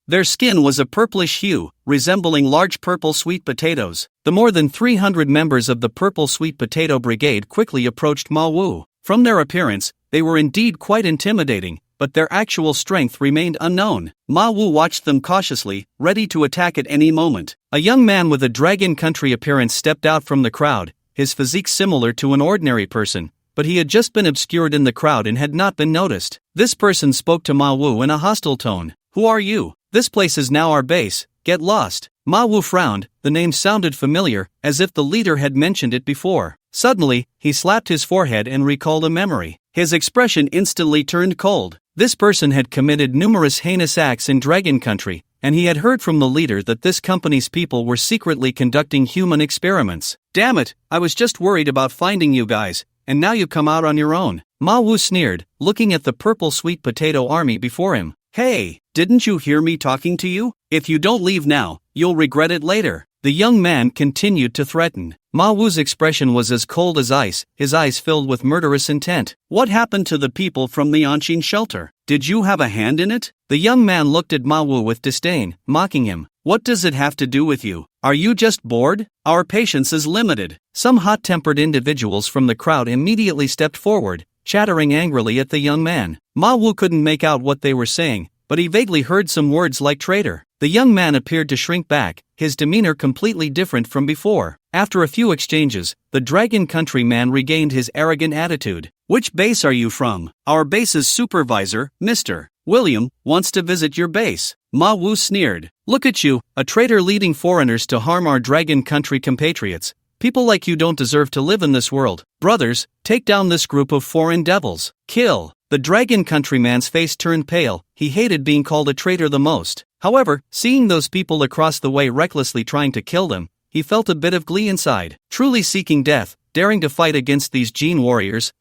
Speaker 1: Their skin was a purplish hue, resembling large purple sweet potatoes. The more than 300 members of the Purple Sweet Potato Brigade quickly approached Ma Wu. From their appearance, they were indeed quite intimidating, but their actual strength remained unknown. Ma Wu watched them cautiously, ready to attack at any moment. A young man with a dragon country appearance stepped out from the crowd, his physique similar to an ordinary person, but he had just been obscured in the crowd and had not been noticed. This person spoke to Ma Wu in a hostile tone. "Who are you? This place is now our base. Get lost." Ma Wu frowned. The name sounded familiar, as if the leader had mentioned it before. Suddenly, he slapped his forehead and recalled a memory. His expression instantly turned cold. This person had committed numerous heinous acts in Dragon Country, and he had heard from the leader that this company's people were secretly conducting human experiments. "Damn it, I was just worried about finding you guys, and now you come out on your own." Ma Wu sneered, looking at the purple sweet potato army before him. "Hey, didn't you hear me talking to you? If you don't leave now, you'll regret it later." The young man continued to threaten. Ma Wu's expression was as cold as ice, his eyes filled with murderous intent. "What happened to the people from the Anshin shelter? Did you have a hand in it?" The young man looked at Ma Wu with disdain, mocking him. "What does it have to do with you? Are you just bored? Our patience is limited." Some hot-tempered individuals from the crowd immediately stepped forward, chattering angrily at the young man. Ma Wu couldn't make out what they were saying, but he vaguely heard some words like traitor. The young man appeared to shrink back, his demeanor completely different from before. After a few exchanges, the Dragon Country man regained his arrogant attitude. "Which base are you from? Our base's supervisor, Mr. William, wants to visit your base." Ma Wu sneered. "Look at you, a traitor leading foreigners to harm our Dragon Country compatriots. People like you don't deserve to live in this world. Brothers, take down this group of foreign devils. Kill." The Dragon Countryman's face turned pale. He hated being called a traitor the most. However, seeing those people across the way recklessly trying to kill them, he felt a bit of glee inside. Truly seeking death, daring to fight against these gene warriors,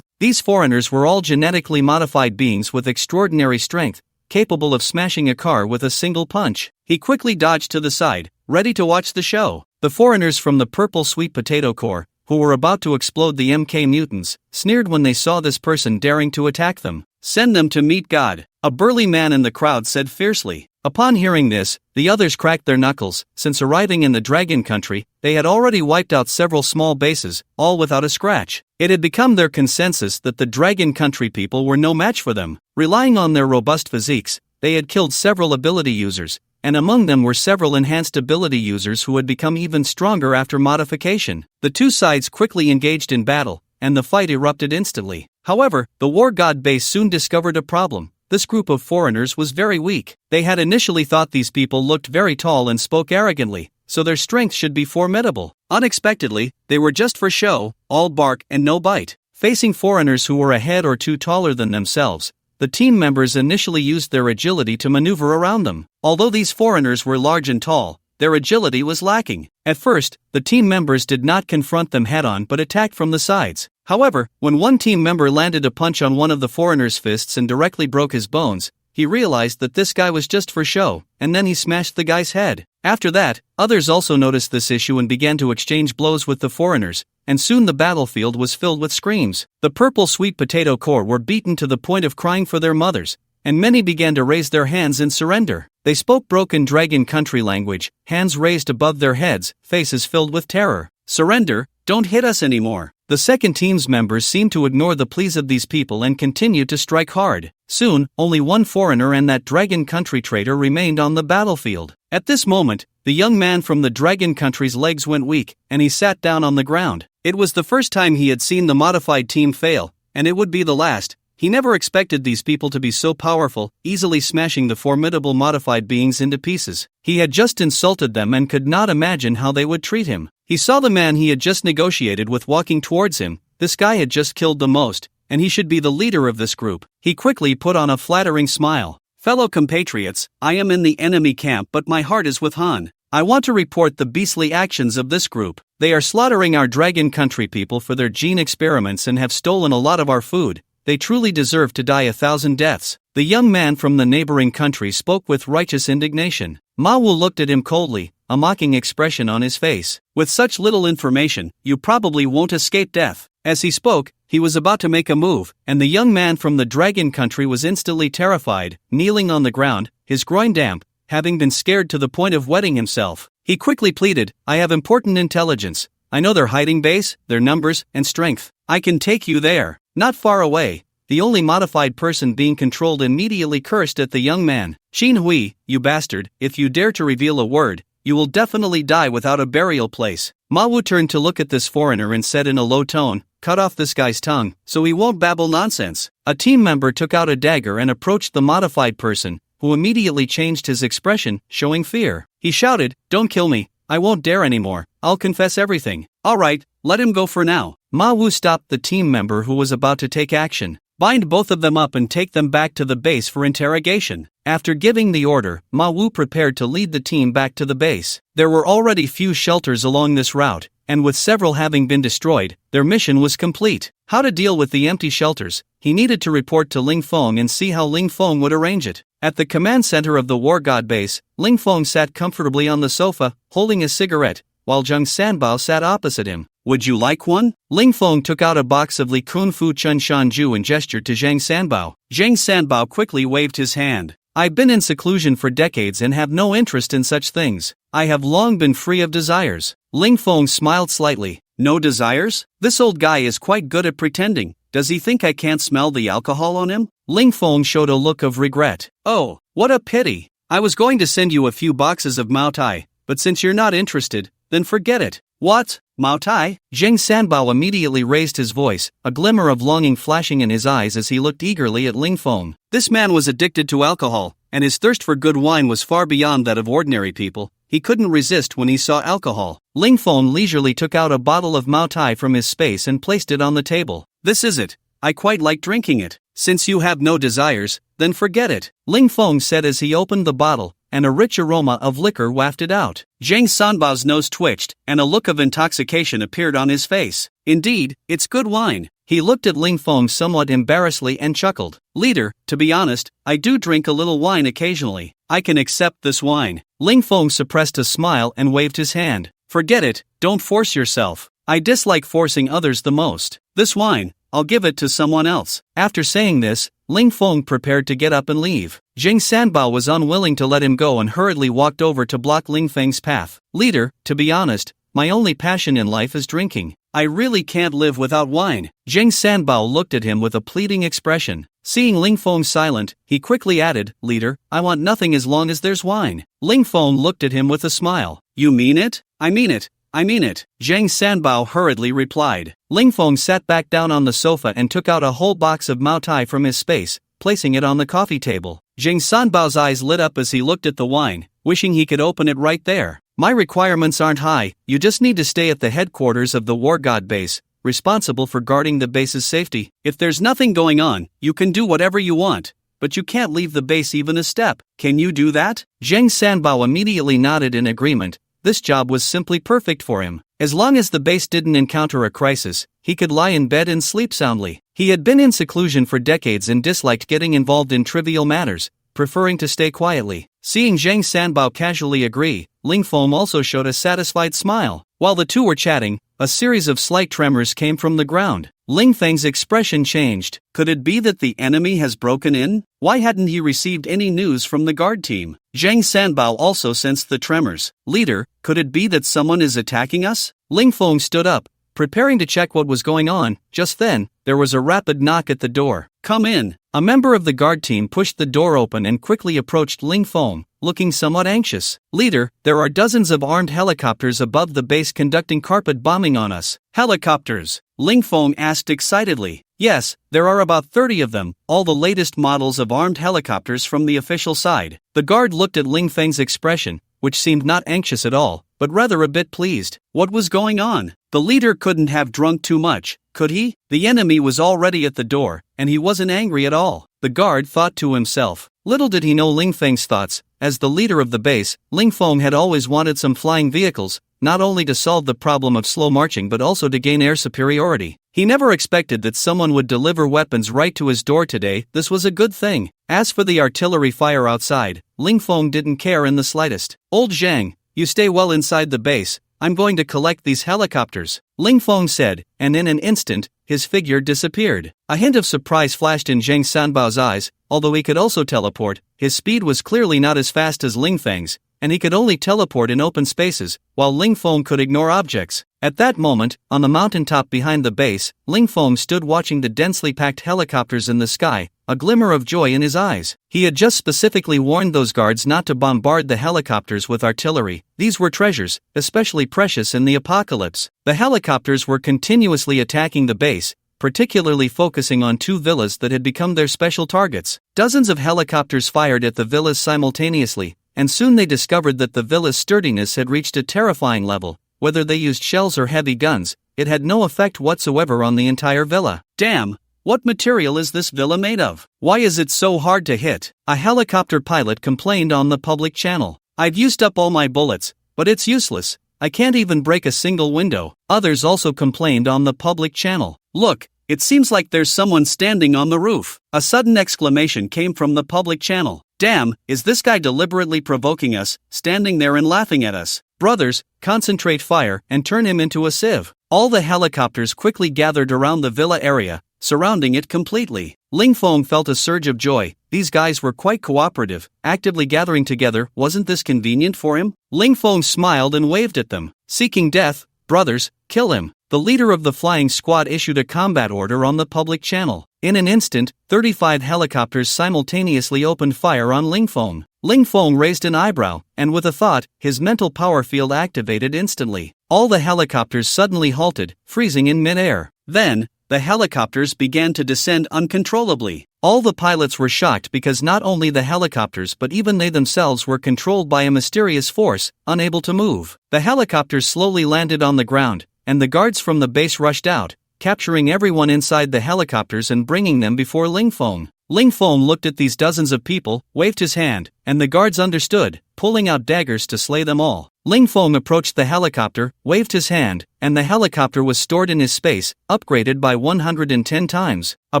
Speaker 1: These foreigners were all genetically modified beings with extraordinary strength, capable of smashing a car with a single punch. He quickly dodged to the side, ready to watch the show. The foreigners from the purple sweet potato corps, who were about to explode the MK mutants, sneered when they saw this person daring to attack them. "Send them to meet God," a burly man in the crowd said fiercely. Upon hearing this, the others cracked their knuckles. Since arriving in the Dragon Country, they had already wiped out several small bases, all without a scratch. It had become their consensus that the Dragon Country people were no match for them. Relying on their robust physiques, they had killed several ability users, and among them were several enhanced ability users who had become even stronger after modification. The two sides quickly engaged in battle, and the fight erupted instantly. However, the war god base soon discovered a problem. This group of foreigners was very weak. They had initially thought these people looked very tall and spoke arrogantly, so their strength should be formidable. Unexpectedly, they were just for show, all bark and no bite. Facing foreigners who were a head or two taller than themselves, the team members initially used their agility to maneuver around them. Although these foreigners were large and tall, their agility was lacking. At first, the team members did not confront them head-on but attacked from the sides. However, when one team member landed a punch on one of the foreigners' fists and directly broke his bones, he realized that this guy was just for show, and then he smashed the guy's head. After that, others also noticed this issue and began to exchange blows with the foreigners, and soon the battlefield was filled with screams. The purple sweet potato corps were beaten to the point of crying for their mothers, and many began to raise their hands in surrender. They spoke broken Dragon Country language, hands raised above their heads, faces filled with terror. "Surrender, don't hit us anymore." The second team's members seemed to ignore the pleas of these people and continued to strike hard. Soon, only one foreigner and that Dragon Country traitor remained on the battlefield. At this moment, the young man from the Dragon Country's legs went weak, and he sat down on the ground. It was the first time he had seen the modified team fail, and it would be the last. He never expected these people to be so powerful, easily smashing the formidable modified beings into pieces. He had just insulted them and could not imagine how they would treat him. He saw the man he had just negotiated with walking towards him. This guy had just killed the most, and he should be the leader of this group. He quickly put on a flattering smile. "Fellow compatriots, I am in the enemy camp but my heart is with Han. I want to report the beastly actions of this group. They are slaughtering our Dragon Country people for their gene experiments and have stolen a lot of our food. They truly deserve to die 1,000 deaths." The young man from the neighboring country spoke with righteous indignation. Manhwa looked at him coldly, a mocking expression on his face. "With such little information, you probably won't escape death." As he spoke, he was about to make a move, and the young man from the Dragon Country was instantly terrified, kneeling on the ground, his groin damp, having been scared to the point of wetting himself. He quickly pleaded, "I have important intelligence. I know their hiding base, their numbers, and strength. I can take you there." Not far away, the only modified person being controlled immediately cursed at the young man. "Shin Hui, you bastard, if you dare to reveal a word, you will definitely die without a burial place." Manhwa turned to look at this foreigner and said in a low tone, "Cut off this guy's tongue, so he won't babble nonsense." A team member took out a dagger and approached the modified person, who immediately changed his expression, showing fear. He shouted, "Don't kill me, I won't dare anymore, I'll confess everything." "All right, let him go for now." Manhwa stopped the team member who was about to take action. "Bind both of them up and take them back to the base for interrogation." After giving the order, Manhwa prepared to lead the team back to the base. There were already few shelters along this route, and with several having been destroyed, their mission was complete. How to deal with the empty shelters? He needed to report to Ling Feng and see how Ling Feng would arrange it. At the command center of the war god base, Ling Feng sat comfortably on the sofa, holding a cigarette, while Zheng Sanbao sat opposite him. "Would you like one?" Ling Feng took out a box of Li Kun Fu Chun Shan Ju and gestured to Zheng Sanbao. Zheng Sanbao quickly waved his hand. "I've been in seclusion for decades and have no interest in such things. I have long been free of desires." Ling Feng smiled slightly. "No desires? This old guy is quite good at pretending. Does he think I can't smell the alcohol on him?" Ling Feng showed a look of regret. "Oh, what a pity. I was going to send you a few boxes of Mao Tai, but since you're not interested, then forget it." "What? Mao Tai?" Zheng Sanbao immediately raised his voice, a glimmer of longing flashing in his eyes as he looked eagerly at Ling Feng. This man was addicted to alcohol, and his thirst for good wine was far beyond that of ordinary people. He couldn't resist when he saw alcohol. Ling Feng leisurely took out a bottle of Mao Tai from his space and placed it on the table. "This is it. I quite like drinking it. Since you have no desires, then forget it," Ling Feng said as he opened the bottle, and a rich aroma of liquor wafted out. Zhang Sanbao's nose twitched, and a look of intoxication appeared on his face. Indeed, it's good wine. He looked at Ling Feng somewhat embarrassedly and chuckled. Leader, to be honest, I do drink a little wine occasionally. I can accept this wine. Ling Feng suppressed a smile and waved his hand. Forget it, don't force yourself. I dislike forcing others the most. This wine, I'll give it to someone else. After saying this, Ling Feng prepared to get up and leave. Zhang Sanbao was unwilling to let him go and hurriedly walked over to block Ling Feng's path. Leader, to be honest, my only passion in life is drinking. I really can't live without wine. Zhang Sanbao looked at him with a pleading expression. Seeing Ling Feng silent, he quickly added, Leader, I want nothing as long as there's wine. Ling Feng looked at him with a smile. You mean it? I mean it. I mean it. Zhang Sanbao hurriedly replied. Ling Feng sat back down on the sofa and took out a whole box of Mao Tai from his space, placing it on the coffee table. Zhang Sanbao's eyes lit up as he looked at the wine, wishing he could open it right there. My requirements aren't high, you just need to stay at the headquarters of the War God base, responsible for guarding the base's safety. If there's nothing going on, you can do whatever you want, but you can't leave the base even a step. Can you do that? Zhang Sanbao immediately nodded in agreement. This job was simply perfect for him. As long as the base didn't encounter a crisis, he could lie in bed and sleep soundly. He had been in seclusion for decades and disliked getting involved in trivial matters, preferring to stay quietly. Seeing Zhang Sanbao casually agree, Ling Feng also showed a satisfied smile. While the two were chatting, a series of slight tremors came from the ground. Ling Feng's expression changed. Could it be that the enemy has broken in? Why hadn't he received any news from the guard team? Zhang Sanbao also sensed the tremors. Leader, could it be that someone is attacking us? Ling Feng stood up, preparing to check what was going on. Just then, there was a rapid knock at the door. Come in. A member of the guard team pushed the door open and quickly approached Ling Feng, looking somewhat anxious. Leader, there are dozens of armed helicopters above the base conducting carpet bombing on us. Helicopters? Ling Feng asked excitedly. Yes, there are about 30 of them, all the latest models of armed helicopters from the official side. The guard looked at Ling Feng's expression, which seemed not anxious at all, but rather a bit pleased. What was going on? The leader couldn't have drunk too much, could he? The enemy was already at the door, and he wasn't angry at all. The guard thought to himself. Little did he know Ling Feng's thoughts. As the leader of the base, Ling Feng had always wanted some flying vehicles, not only to solve the problem of slow marching but also to gain air superiority. He never expected that someone would deliver weapons right to his door today. This was a good thing. As for the artillery fire outside, Ling Feng didn't care in the slightest. Old Zhang, you stay well inside the base. I'm going to collect these helicopters, Ling Feng said, and in an instant, his figure disappeared. A hint of surprise flashed in Zhang Sanbao's eyes. Although he could also teleport, his speed was clearly not as fast as Ling Feng's, and he could only teleport in open spaces, while Ling Feng could ignore objects. At that moment, on the mountaintop behind the base, Ling Feng stood watching the densely packed helicopters in the sky, a glimmer of joy in his eyes. He had just specifically warned those guards not to bombard the helicopters with artillery. These were treasures, especially precious in the apocalypse. The helicopters were continuously attacking the base, particularly focusing on two villas that had become their special targets. Dozens of helicopters fired at the villas simultaneously, and soon they discovered that the villa's sturdiness had reached a terrifying level. Whether they used shells or heavy guns, it had no effect whatsoever on the entire villa. Damn! What material is this villa made of? Why is it so hard to hit? A helicopter pilot complained on the public channel. I've used up all my bullets, but it's useless. I can't even break a single window. Others also complained on the public channel. Look, it seems like there's someone standing on the roof. A sudden exclamation came from the public channel. Damn, is this guy deliberately provoking us, standing there and laughing at us? Brothers, concentrate fire and turn him into a sieve. All the helicopters quickly gathered around the villa area, surrounding it completely. Ling Feng felt a surge of joy. These guys were quite cooperative, actively gathering together. Wasn't this convenient for him? Ling Feng smiled and waved at them. Seeking death, brothers, kill him. The leader of the flying squad issued a combat order on the public channel. In an instant, 35 helicopters simultaneously opened fire on Ling Feng. Ling Feng raised an eyebrow, and with a thought, his mental power field activated instantly. All the helicopters suddenly halted, freezing in mid-air. Then, the helicopters began to descend uncontrollably. All the pilots were shocked because not only the helicopters but even they themselves were controlled by a mysterious force, unable to move. The helicopters slowly landed on the ground, and the guards from the base rushed out, capturing everyone inside the helicopters and bringing them before Ling Feng. Ling Feng looked at these dozens of people, waved his hand, and the guards understood, pulling out daggers to slay them all. Ling Feng approached the helicopter, waved his hand, and the helicopter was stored in his space, upgraded by 110 times. A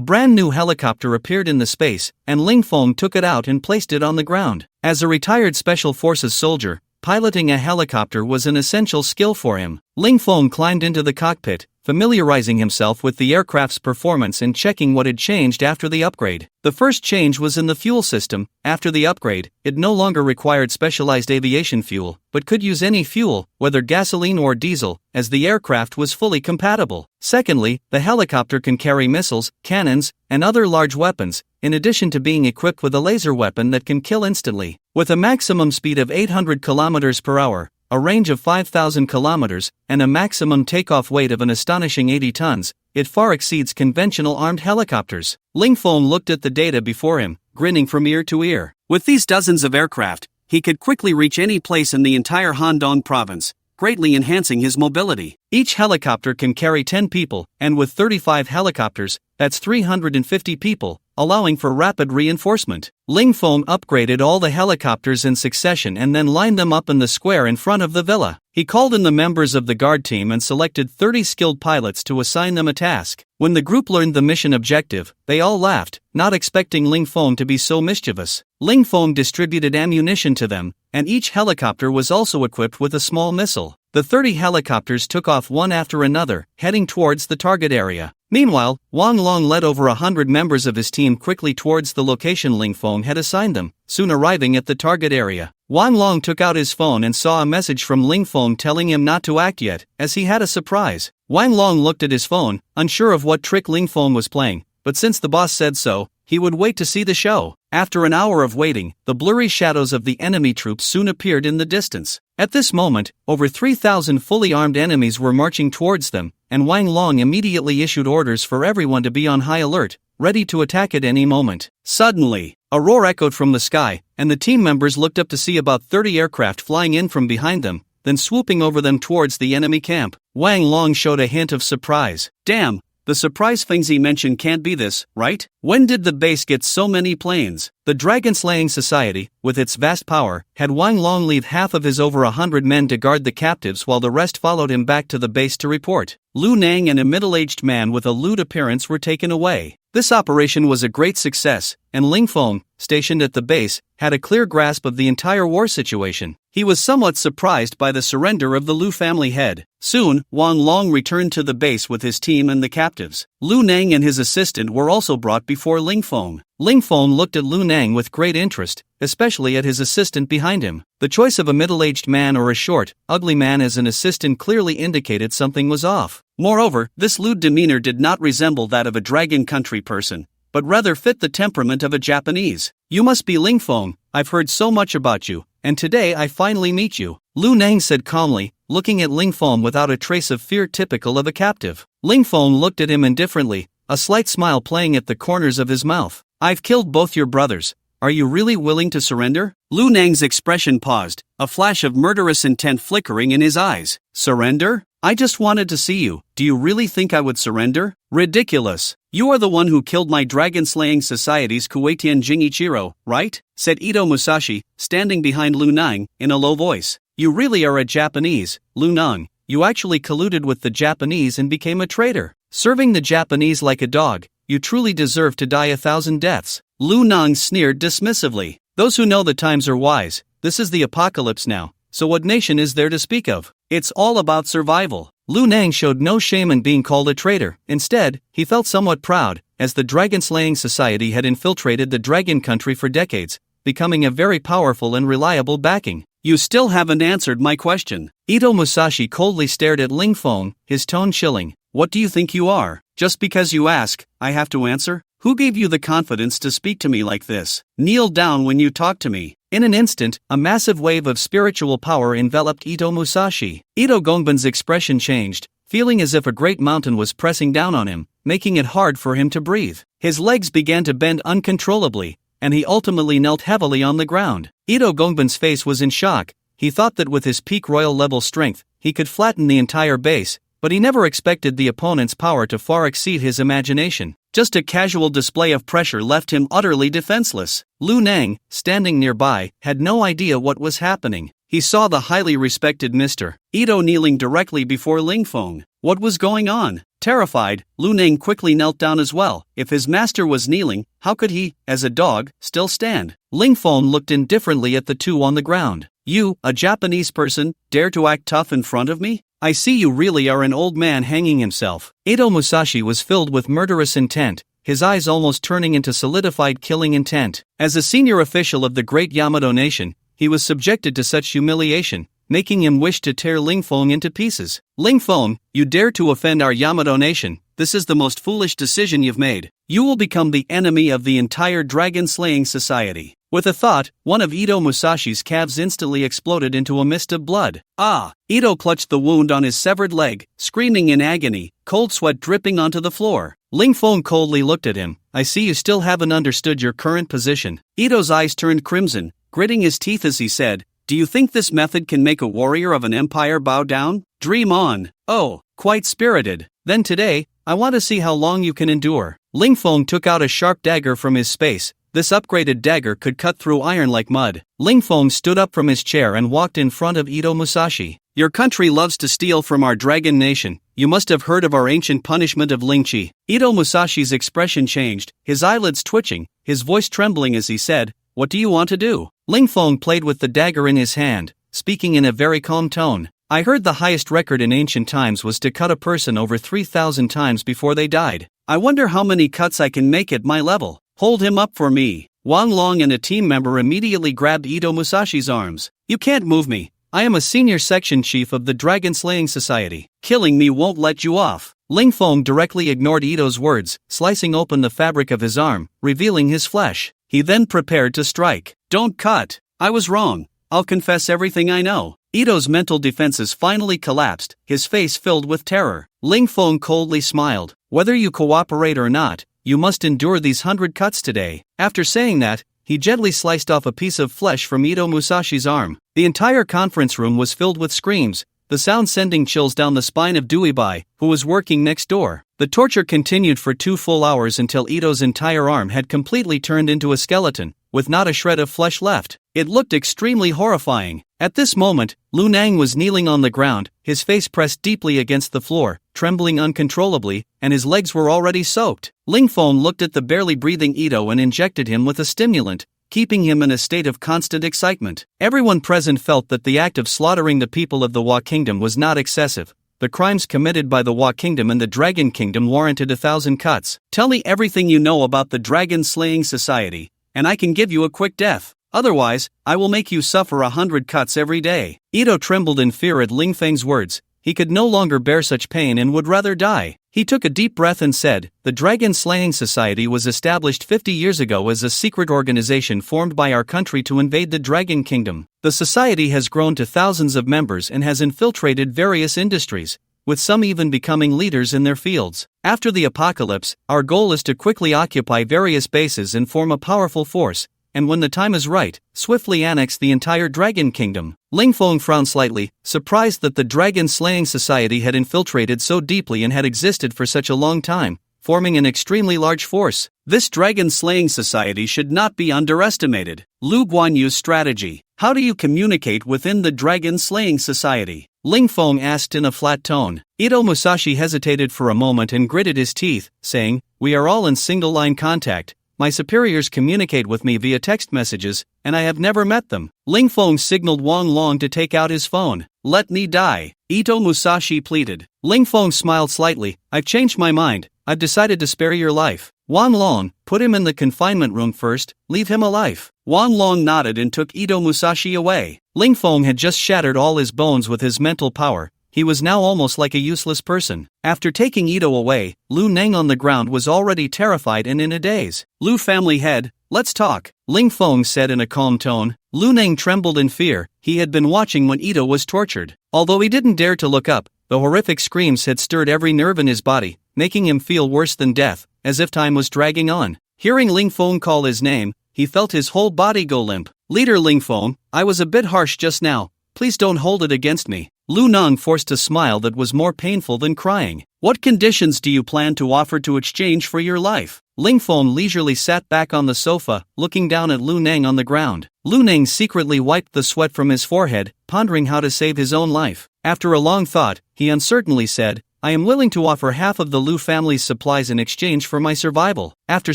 Speaker 1: brand new helicopter appeared in the space, and Ling Feng took it out and placed it on the ground. As a retired Special Forces soldier, piloting a helicopter was an essential skill for him. Ling Feng climbed into the cockpit, familiarizing himself with the aircraft's performance and checking what had changed after the upgrade. The first change was in the fuel system. After the upgrade, it no longer required specialized aviation fuel, but could use any fuel, whether gasoline or diesel, as the aircraft was fully compatible. Secondly, the helicopter can carry missiles, cannons, and other large weapons, in addition to being equipped with a laser weapon that can kill instantly. With a maximum speed of 800 km per hour, a range of 5,000 kilometers, and a maximum takeoff weight of an astonishing 80 tons, it far exceeds conventional armed helicopters. Ling Feng looked at the data before him, grinning from ear to ear. With these dozens of aircraft, he could quickly reach any place in the entire Handong province, greatly enhancing his mobility. Each helicopter can carry 10 people, and with 35 helicopters, that's 350 people, allowing for rapid reinforcement. Ling Feng upgraded all the helicopters in succession and then lined them up in the square in front of the villa. He called in the members of the guard team and selected 30 skilled pilots to assign them a task. When the group learned the mission objective, they all laughed, not expecting Ling Feng to be so mischievous. Ling Feng distributed ammunition to them, and each helicopter was also equipped with a small missile. The 30 helicopters took off one after another, heading towards the target area. Meanwhile, Wang Long led over 100 members of his team quickly towards the location Ling Feng had assigned them. Soon arriving at the target area, Wang Long took out his phone and saw a message from Ling Feng telling him not to act yet, as he had a surprise. Wang Long looked at his phone, unsure of what trick Ling Feng was playing, but since the boss said so, he would wait to see the show. After an hour of waiting, the blurry shadows of the enemy troops soon appeared in the distance. At this moment, over 3,000 fully armed enemies were marching towards them, and Wang Long immediately issued orders for everyone to be on high alert, ready to attack at any moment. Suddenly, a roar echoed from the sky, and the team members looked up to see about 30 aircraft flying in from behind them, then swooping over them towards the enemy camp. Wang Long showed a hint of surprise. Damn! The surprise things he mentioned can't be this, right? When did the base get so many planes? The dragon-slaying society, with its vast power, had Wang Long leave half of his over 100 men to guard the captives while the rest followed him back to the base to report. Lu Nang and a middle-aged man with a lewd appearance were taken away. This operation was a great success, and Ling Feng, stationed at the base, had a clear grasp of the entire war situation. He was somewhat surprised by the surrender of the Lu family head. Soon, Wang Long returned to the base with his team and the captives. Lu Nang and his assistant were also brought before Ling Feng. Ling Feng looked at Lu Nang with great interest, especially at his assistant behind him. The choice of a middle-aged man or a short, ugly man as an assistant clearly indicated something was off. Moreover, this lewd demeanor did not resemble that of a dragon country person, but rather fit the temperament of a Japanese. You must be Ling Feng, I've heard so much about you, and today I finally meet you, Lu Nang said calmly, looking at Ling Feng without a trace of fear typical of a captive. Ling Feng looked at him indifferently, a slight smile playing at the corners of his mouth. I've killed both your brothers. Are you really willing to surrender? Lu Nang's expression paused, a flash of murderous intent flickering in his eyes. Surrender? I just wanted to see you. Do you really think I would surrender? Ridiculous. You are the one who killed my dragon-slaying society's Kuwaitian Jinichiro, right? Said Ito Musashi, standing behind Lu Nang, in a low voice. You really are a Japanese, Lu Nang. You actually colluded with the Japanese and became a traitor. Serving the Japanese like a dog, you truly deserve to die 1,000 deaths. Lu Nang sneered dismissively. Those who know the times are wise. This is the apocalypse now, so what nation is there to speak of? It's all about survival. Lu Nang showed no shame in being called a traitor. Instead, he felt somewhat proud, as the dragon-slaying society had infiltrated the dragon country for decades, becoming a very powerful and reliable backing. You still haven't answered my question. Ito Musashi coldly stared at Ling Feng, his tone chilling. What do you think you are? Just because you ask, I have to answer? Who gave you the confidence to speak to me like this? Kneel down when you talk to me. In an instant, a massive wave of spiritual power enveloped Ito Musashi. Ito Gongban's expression changed, feeling as if a great mountain was pressing down on him, making it hard for him to breathe. His legs began to bend uncontrollably, and he ultimately knelt heavily on the ground. Ito Gongban's face was in shock. He thought that with his peak royal level strength, he could flatten the entire base, but he never expected the opponent's power to far exceed his imagination. Just a casual display of pressure left him utterly defenseless. Lu Nang, standing nearby, had no idea what was happening. He saw the highly respected Mr. Ito kneeling directly before Ling Feng. What was going on? Terrified, Lu Nang quickly knelt down as well. If his master was kneeling, how could he, as a dog, still stand? Ling Feng looked indifferently at the two on the ground. You, a Japanese person, dare to act tough in front of me? I see you really are an old man hanging himself. Ito Musashi was filled with murderous intent, his eyes almost turning into solidified killing intent. As a senior official of the great Yamato nation, he was subjected to such humiliation, making him wish to tear Ling Feng into pieces. Ling Feng, you dare to offend our Yamato nation. This is the most foolish decision you've made. You will become the enemy of the entire dragon-slaying society. With a thought, one of Ito Musashi's calves instantly exploded into a mist of blood. Ah! Ito clutched the wound on his severed leg, screaming in agony, cold sweat dripping onto the floor. Ling Feng coldly looked at him. I see you still haven't understood your current position. Ito's eyes turned crimson, gritting his teeth as he said, do you think this method can make a warrior of an empire bow down? Dream on. Oh, quite spirited. Then today, I want to see how long you can endure. Ling Feng took out a sharp dagger from his space. This upgraded dagger could cut through iron like mud. Ling Feng stood up from his chair and walked in front of Ito Musashi. Your country loves to steal from our dragon nation. You must have heard of our ancient punishment of Lingqi. Ito Musashi's expression changed, his eyelids twitching, his voice trembling as he said, what do you want to do? Ling Feng played with the dagger in his hand, speaking in a very calm tone. I heard the highest record in ancient times was to cut a person over 3,000 times before they died. I wonder how many cuts I can make at my level. Hold him up for me. Wang Long and a team member immediately grabbed Ito Musashi's arms. You can't move me. I am a senior section chief of the Dragon Slaying Society. Killing me won't let you off. Ling Feng directly ignored Ito's words, slicing open the fabric of his arm, revealing his flesh. He then prepared to strike. Don't cut. I was wrong. I'll confess everything I know. Ito's mental defenses finally collapsed, his face filled with terror. Ling Feng coldly smiled. Whether you cooperate or not, you must endure these 100 cuts today. After saying that, he gently sliced off a piece of flesh from Ito Musashi's arm. The entire conference room was filled with screams, the sound sending chills down the spine of Duibai, who was working next door. The torture continued for 2 full hours until Ito's entire arm had completely turned into a skeleton, with not a shred of flesh left. It looked extremely horrifying. At this moment, Lu Nang was kneeling on the ground, his face pressed deeply against the floor, trembling uncontrollably, and his legs were already soaked. Ling Feng looked at the barely breathing Ito and injected him with a stimulant, keeping him in a state of constant excitement. Everyone present felt that the act of slaughtering the people of the Wa Kingdom was not excessive. The crimes committed by the Wa Kingdom and the Dragon Kingdom warranted 1,000 cuts. Tell me everything you know about the Dragon Slaying Society, and I can give you a quick death. Otherwise, I will make you suffer 100 cuts every day. Ito trembled in fear at Ling Feng's words. He could no longer bear such pain and would rather die. He took a deep breath and said, the Dragon Slaying Society was established 50 years ago as a secret organization formed by our country to invade the Dragon Kingdom. The society has grown to thousands of members and has infiltrated various industries, with some even becoming leaders in their fields. After the apocalypse, our goal is to quickly occupy various bases and form a powerful force, and when the time is right, swiftly annex the entire Dragon Kingdom. Ling Feng frowned slightly, surprised that the Dragon Slaying Society had infiltrated so deeply and had existed for such a long time, forming an extremely large force. This Dragon Slaying Society should not be underestimated. Lu Guanyu's strategy. How do you communicate within the Dragon Slaying Society? Ling Feng asked in a flat tone. Ito Musashi hesitated for a moment and gritted his teeth, saying, we are all in single-line contact. My superiors communicate with me via text messages, and I have never met them. Ling Feng signaled Wang Long to take out his phone. Let me die, Ito Musashi pleaded. Ling Feng smiled slightly. I've changed my mind. I've decided to spare your life. Wang Long, put him in the confinement room first, leave him alive. Wang Long nodded and took Ito Musashi away. Ling Feng had just shattered all his bones with his mental power. He was now almost like a useless person. After taking Ito away, Lu Nang on the ground was already terrified and in a daze. Lu family head, let's talk, Ling Feng said in a calm tone. Lu Nang trembled in fear. He had been watching when Ito was tortured. Although he didn't dare to look up, the horrific screams had stirred every nerve in his body, making him feel worse than death, as if time was dragging on. Hearing Ling Feng call his name, he felt his whole body go limp. Leader Ling Feng, I was a bit harsh just now. Please don't hold it against me. Lu Neng forced a smile that was more painful than crying. What conditions do you plan to offer to exchange for your life? Ling Feng leisurely sat back on the sofa, looking down at Lu Neng on the ground. Lu Neng secretly wiped the sweat from his forehead, pondering how to save his own life. After a long thought, he uncertainly said, I am willing to offer half of the Lu family's supplies in exchange for my survival. After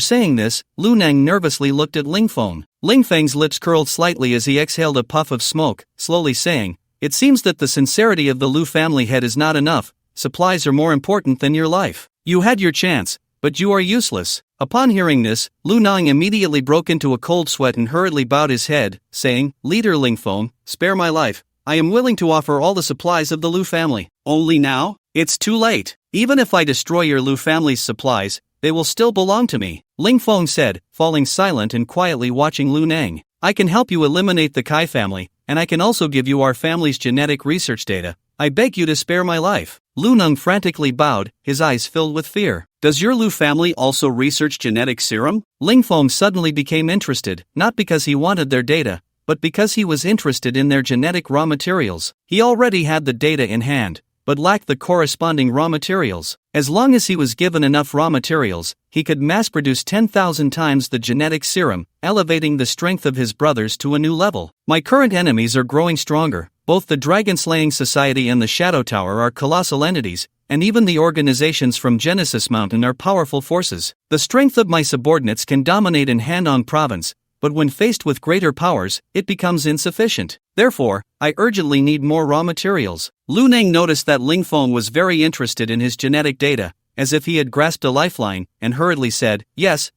Speaker 1: saying this, Lu Neng nervously looked at Ling Feng. Ling Feng's lips curled slightly as he exhaled a puff of smoke, slowly saying, It seems that the sincerity of the Lu family head is not enough. Supplies are more important than your life. You had your chance, but you are useless. Upon hearing this, Lu Neng immediately broke into a cold sweat and hurriedly bowed his head, saying, Leader Ling Feng, spare my life. I am willing to offer all the supplies of the Lu family. Only now? It's too late. Even if I destroy your Lu family's supplies, they will still belong to me, Ling Feng said, falling silent and quietly watching Lu Neng. I can help you eliminate the Kai family, and I can also give you our family's genetic research data. I beg you to spare my life. Lu Neng frantically bowed, his eyes filled with fear. Does your Lu family also research genetic serum? Ling Feng suddenly became interested, not because he wanted their data, but because he was interested in their genetic raw materials. He already had the data in hand, but lacked the corresponding raw materials. As long as he was given enough raw materials, he could mass-produce 10,000 times the genetic serum, elevating the strength of his brothers to a new level. My current enemies are growing stronger. Both the Dragon-Slaying Society and the Shadow Tower are colossal entities, and even the organizations from Genesis Mountain are powerful forces. The strength of my subordinates can dominate in Handong Province, but when faced with greater powers, it becomes insufficient. Therefore, I urgently need more raw materials. Lu Neng noticed that Ling Feng was very interested in his genetic data, as if he had grasped a lifeline, and hurriedly said, Yes.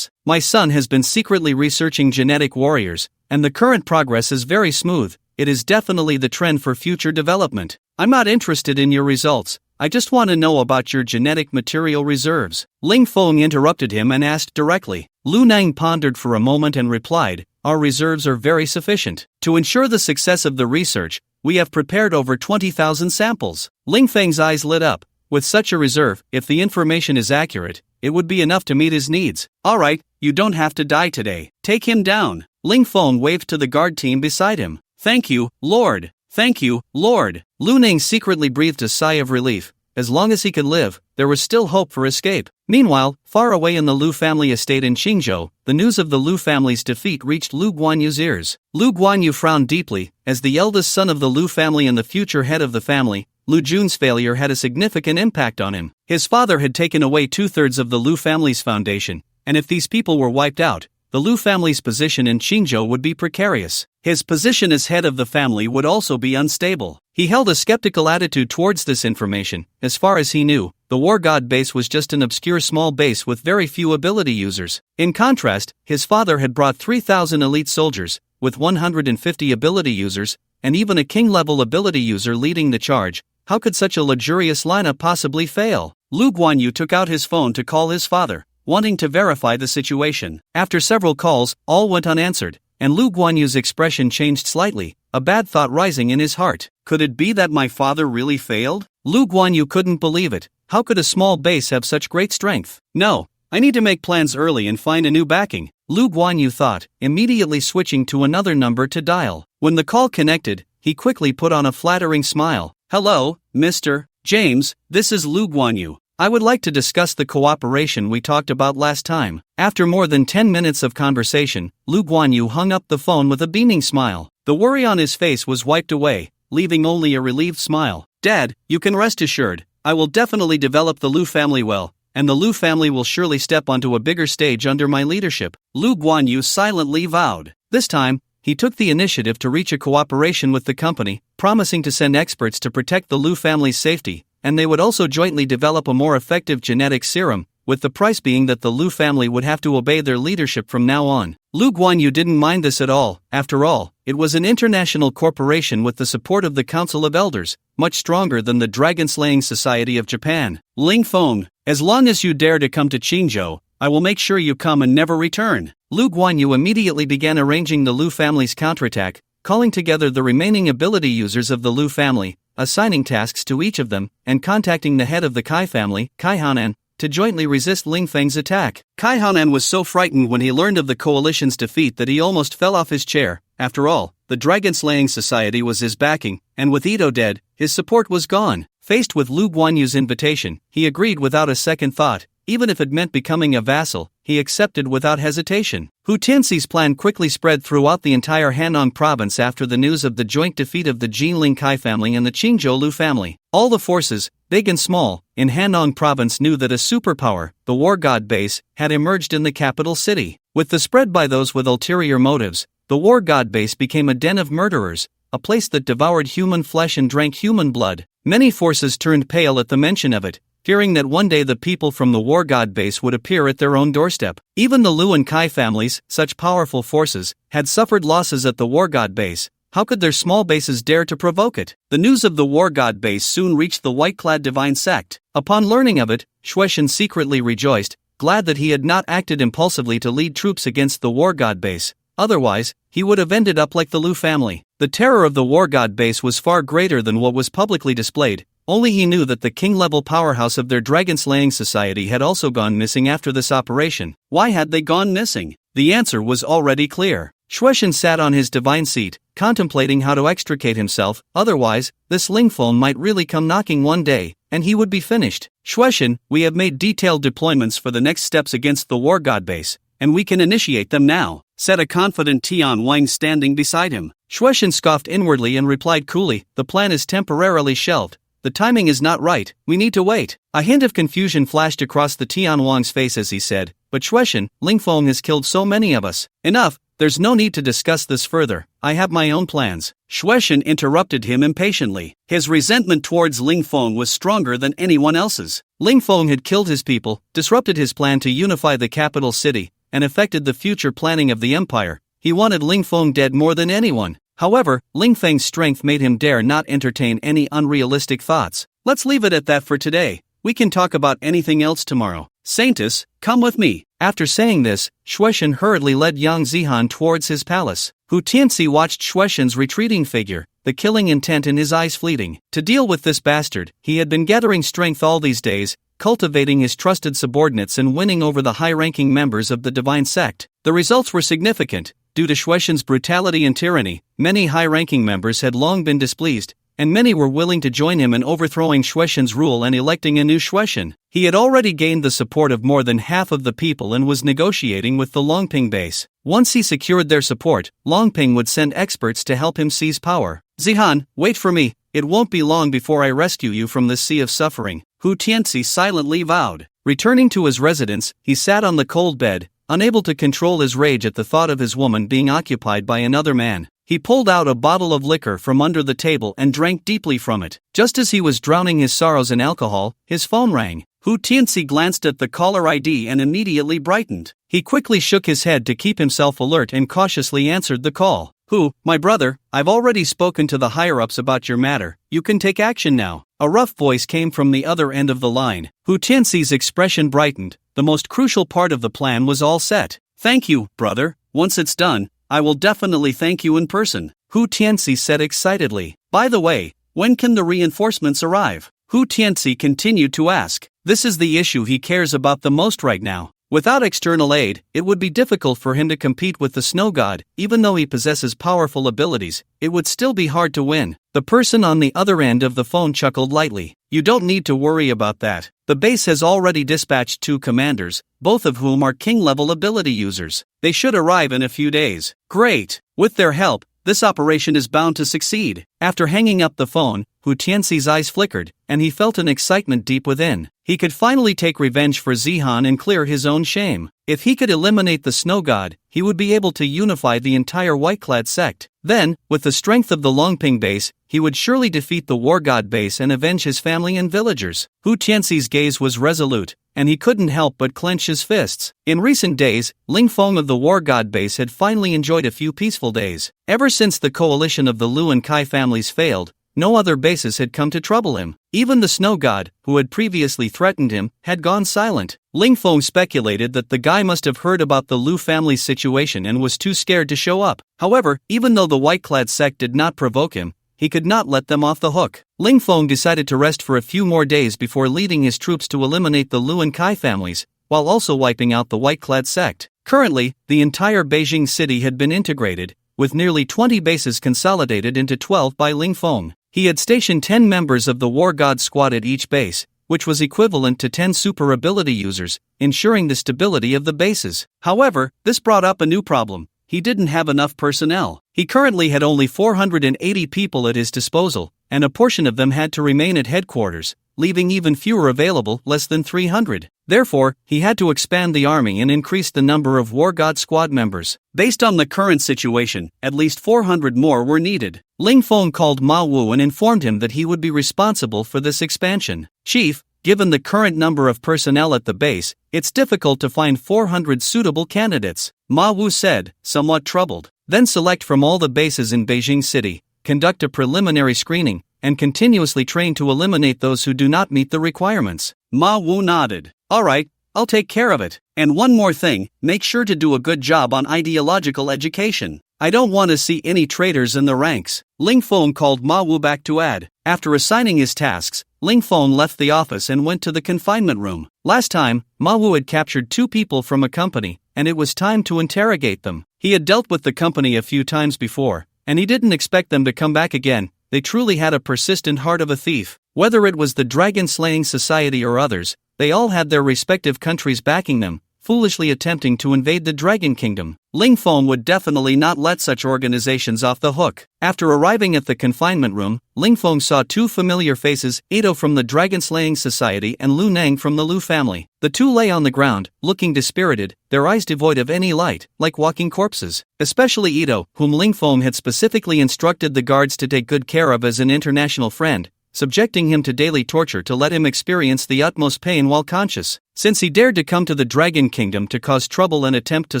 Speaker 1: My son has been secretly researching genetic warriors, and the current progress is very smooth. It is definitely the trend for future development. I'm not interested in your results. I just want to know about your genetic material reserves. Ling Feng interrupted him and asked directly. Lu Neng pondered for a moment and replied, Our reserves are very sufficient. To ensure the success of the research, we have prepared over 20,000 samples. Ling Feng's eyes lit up. With such a reserve, if the information is accurate, it would be enough to meet his needs. Alright, you don't have to die today. Take him down. Ling Feng waved to the guard team beside him. Thank you, Lord. Thank you, Lord. Lu Neng secretly breathed a sigh of relief. As long as he could live, there was still hope for escape. Meanwhile, far away in the Lu family estate in Qingzhou, the news of the Lu family's defeat reached Lu Guanyu's ears. Lu Guanyu frowned deeply. As the eldest son of the Lu family and the future head of the family, Lu Jun's failure had a significant impact on him. His father had taken away 2/3 of the Lu family's foundation, and if these people were wiped out, the Lu family's position in Qingzhou would be precarious. His position as head of the family would also be unstable. He held a skeptical attitude towards this information. As far as he knew, the War God base was just an obscure small base with very few ability users. In contrast, his father had brought 3,000 elite soldiers, with 150 ability users, and even a king-level ability user leading the charge. How could such a luxurious lineup possibly fail? Lu Guanyu took out his phone to call his father, wanting to verify the situation. After several calls, all went unanswered, and Lu Guanyu's expression changed slightly, a bad thought rising in his heart. Could it be that my father really failed? Lu Guanyu couldn't believe it. How could a small base have such great strength? No, I need to make plans early and find a new backing, Lu Guanyu thought, immediately switching to another number to dial. When the call connected, he quickly put on a flattering smile. Hello, Mr. James, this is Lu Guanyu. I would like to discuss the cooperation we talked about last time. After more than 10 minutes of conversation, Lu Guanyu hung up the phone with a beaming smile. The worry on his face was wiped away, leaving only a relieved smile. Dad, you can rest assured, I will definitely develop the Lu family well, and the Lu family will surely step onto a bigger stage under my leadership, Lu Guanyu silently vowed. This time, he took the initiative to reach a cooperation with the company, promising to send experts to protect the Lu family's safety, and they would also jointly develop a more effective genetic serum, with the price being that the Lu family would have to obey their leadership from now on. Lu Guanyu didn't mind this at all. After all, it was an international corporation with the support of the Council of Elders, much stronger than the Dragon-Slaying Society of Japan. Ling Feng, as long as you dare to come to Qingzhou, I will make sure you come and never return. Lu Guanyu immediately began arranging the Lu family's counterattack, calling together the remaining ability users of the Lu family, assigning tasks to each of them, and contacting the head of the Kai family, Kai Hanan, to jointly resist Ling Feng's attack. Kai Hanan was so frightened when he learned of the coalition's defeat that he almost fell off his chair. After all, the dragon-slaying society was his backing, and with Ito dead, his support was gone. Faced with Lu Guanyu's invitation, he agreed without a second thought. Even if it meant becoming a vassal, he accepted without hesitation. Hu Tianxi's plan quickly spread throughout the entire Hanong province after the news of the joint defeat of the Jinling Kai family and the Qingzhou Lu family. All the forces, big and small, in Hanong province knew that a superpower, the war god base, had emerged in the capital city. With the spread by those with ulterior motives, the war god base became a den of murderers, a place that devoured human flesh and drank human blood. Many forces turned pale at the mention of it, fearing that one day the people from the war god base would appear at their own doorstep. Even the Lu and Kai families, such powerful forces, had suffered losses at the war god base. How could their small bases dare to provoke it? The news of the war god base soon reached the white-clad divine sect. Upon learning of it, Shueishan secretly rejoiced, glad that he had not acted impulsively to lead troops against the war god base. Otherwise, he would have ended up like the Lu family. The terror of the war god base was far greater than what was publicly displayed. Only he knew that the king-level powerhouse of their dragon-slaying society had also gone missing after this operation. Why had they gone missing? The answer was already clear. Shueishan sat on his divine seat, contemplating how to extricate himself. Otherwise, this Lingfeng might really come knocking one day, and he would be finished. Shueishan, we have made detailed deployments for the next steps against the war god base, and we can initiate them now, said a confident Tian Wang standing beside him. Shueishan scoffed inwardly and replied coolly, the plan is temporarily shelved. The timing is not right, we need to wait. A hint of confusion flashed across the Tian Wang's face as he said, but Shueishan, Lingfeng has killed so many of us. Enough, there's no need to discuss this further, I have my own plans. Shueishan interrupted him impatiently. His resentment towards Lingfeng was stronger than anyone else's. Lingfeng had killed his people, disrupted his plan to unify the capital city, and affected the future planning of the empire. He wanted Lingfeng dead more than anyone. However, Lingfeng's strength made him dare not entertain any unrealistic thoughts. Let's leave it at that for today. We can talk about anything else tomorrow. Saintus, come with me. After saying this, Shueishan hurriedly led Yang Zihan towards his palace. Hu Tianxi watched Shueishan's retreating figure, the killing intent in his eyes fleeting. To deal with this bastard, he had been gathering strength all these days, cultivating his trusted subordinates and winning over the high-ranking members of the divine sect. The results were significant. Due to Shueishan's brutality and tyranny, many high-ranking members had long been displeased, and many were willing to join him in overthrowing Shueishan's rule and electing a new Shueishan. He had already gained the support of more than half of the people and was negotiating with the longping base. Once he secured their support, longping would send experts to help him seize power. Zihan, wait for me, it won't be long before I rescue you from this sea of suffering, Hu Tianxi silently vowed. Returning to his residence, he sat on the cold bed, unable to control his rage at the thought of his woman being occupied by another man. He pulled out a bottle of liquor from under the table and drank deeply from it. Just as he was drowning his sorrows in alcohol, his phone rang. Hu Tianxi glanced at the caller ID and immediately brightened. He quickly shook his head to keep himself alert and cautiously answered the call. Hu, my brother, I've already spoken to the higher-ups about your matter. You can take action now. A rough voice came from the other end of the line. Hu Tianxi's expression brightened. The most crucial part of the plan was all set. Thank you, brother. Once it's done, I will definitely thank you in person, Hu Tianxi said excitedly. By the way, when can the reinforcements arrive? Hu Tianxi continued to ask. This is the issue he cares about the most right now. Without external aid, it would be difficult for him to compete with the snow god. Even though he possesses powerful abilities, it would still be hard to win. The person on the other end of the phone chuckled lightly. You don't need to worry about that. The base has already dispatched 2 commanders, both of whom are king-level ability users. They should arrive in a few days. Great! With their help, this operation is bound to succeed. After hanging up the phone, Hu Tianxi's eyes flickered, and he felt an excitement deep within. He could finally take revenge for Zihan and clear his own shame. If he could eliminate the snow god, he would be able to unify the entire white-clad sect. Then, with the strength of the longping base, he would surely defeat the war god base and avenge his family and villagers. Hu Tianxi's gaze was resolute, and he couldn't help but clench his fists. In recent days, Lingfeng of the war god base had finally enjoyed a few peaceful days. Ever since the coalition of the Lu and Kai families failed, no other bases had come to trouble him. Even the snow god, who had previously threatened him, had gone silent. Lingfeng speculated that the guy must have heard about the Lu family's situation and was too scared to show up. However, even though the white-clad sect did not provoke him, he could not let them off the hook. Lingfeng decided to rest for a few more days before leading his troops to eliminate the Lu and Kai families, while also wiping out the white-clad sect. Currently, the entire Beijing city had been integrated, with nearly 20 bases consolidated into 12 by Ling Feng. He had stationed 10 members of the War God Squad at each base, which was equivalent to 10 super ability users, ensuring the stability of the bases. However, this brought up a new problem. He didn't have enough personnel. He currently had only 480 people at his disposal, and a portion of them had to remain at headquarters, leaving even fewer available, less than 300. Therefore, he had to expand the army and increase the number of War God Squad members. Based on the current situation, at least 400 more were needed. Ling Feng called Ma Wu and informed him that he would be responsible for this expansion. Chief, given the current number of personnel at the base, it's difficult to find 400 suitable candidates, Ma Wu said, somewhat troubled. Then select from all the bases in Beijing City, conduct a preliminary screening, and continuously train to eliminate those who do not meet the requirements. Ma Wu nodded. Alright, I'll take care of it. And one more thing, make sure to do a good job on ideological education. I don't want to see any traitors in the ranks. Ling Feng called Ma Wu back to add. After assigning his tasks, Ling Feng left the office and went to the confinement room. Last time, Ma Wu had captured 2 people from a company, and it was time to interrogate them. He had dealt with the company a few times before, and he didn't expect them to come back again. They truly had a persistent heart of a thief. Whether it was the dragon-slaying society or others, they all had their respective countries backing them, foolishly attempting to invade the Dragon Kingdom. Ling Feng would definitely not let such organizations off the hook. After arriving at the confinement room, Ling Feng saw 2 familiar faces, Ito from the Dragon-slaying society and Lu Nang from the Lu family. The 2 lay on the ground, looking dispirited, their eyes devoid of any light, like walking corpses. Especially Ito, whom Ling Feng had specifically instructed the guards to take good care of as an international friend, subjecting him to daily torture to let him experience the utmost pain while conscious. Since he dared to come to the Dragon Kingdom to cause trouble and attempt to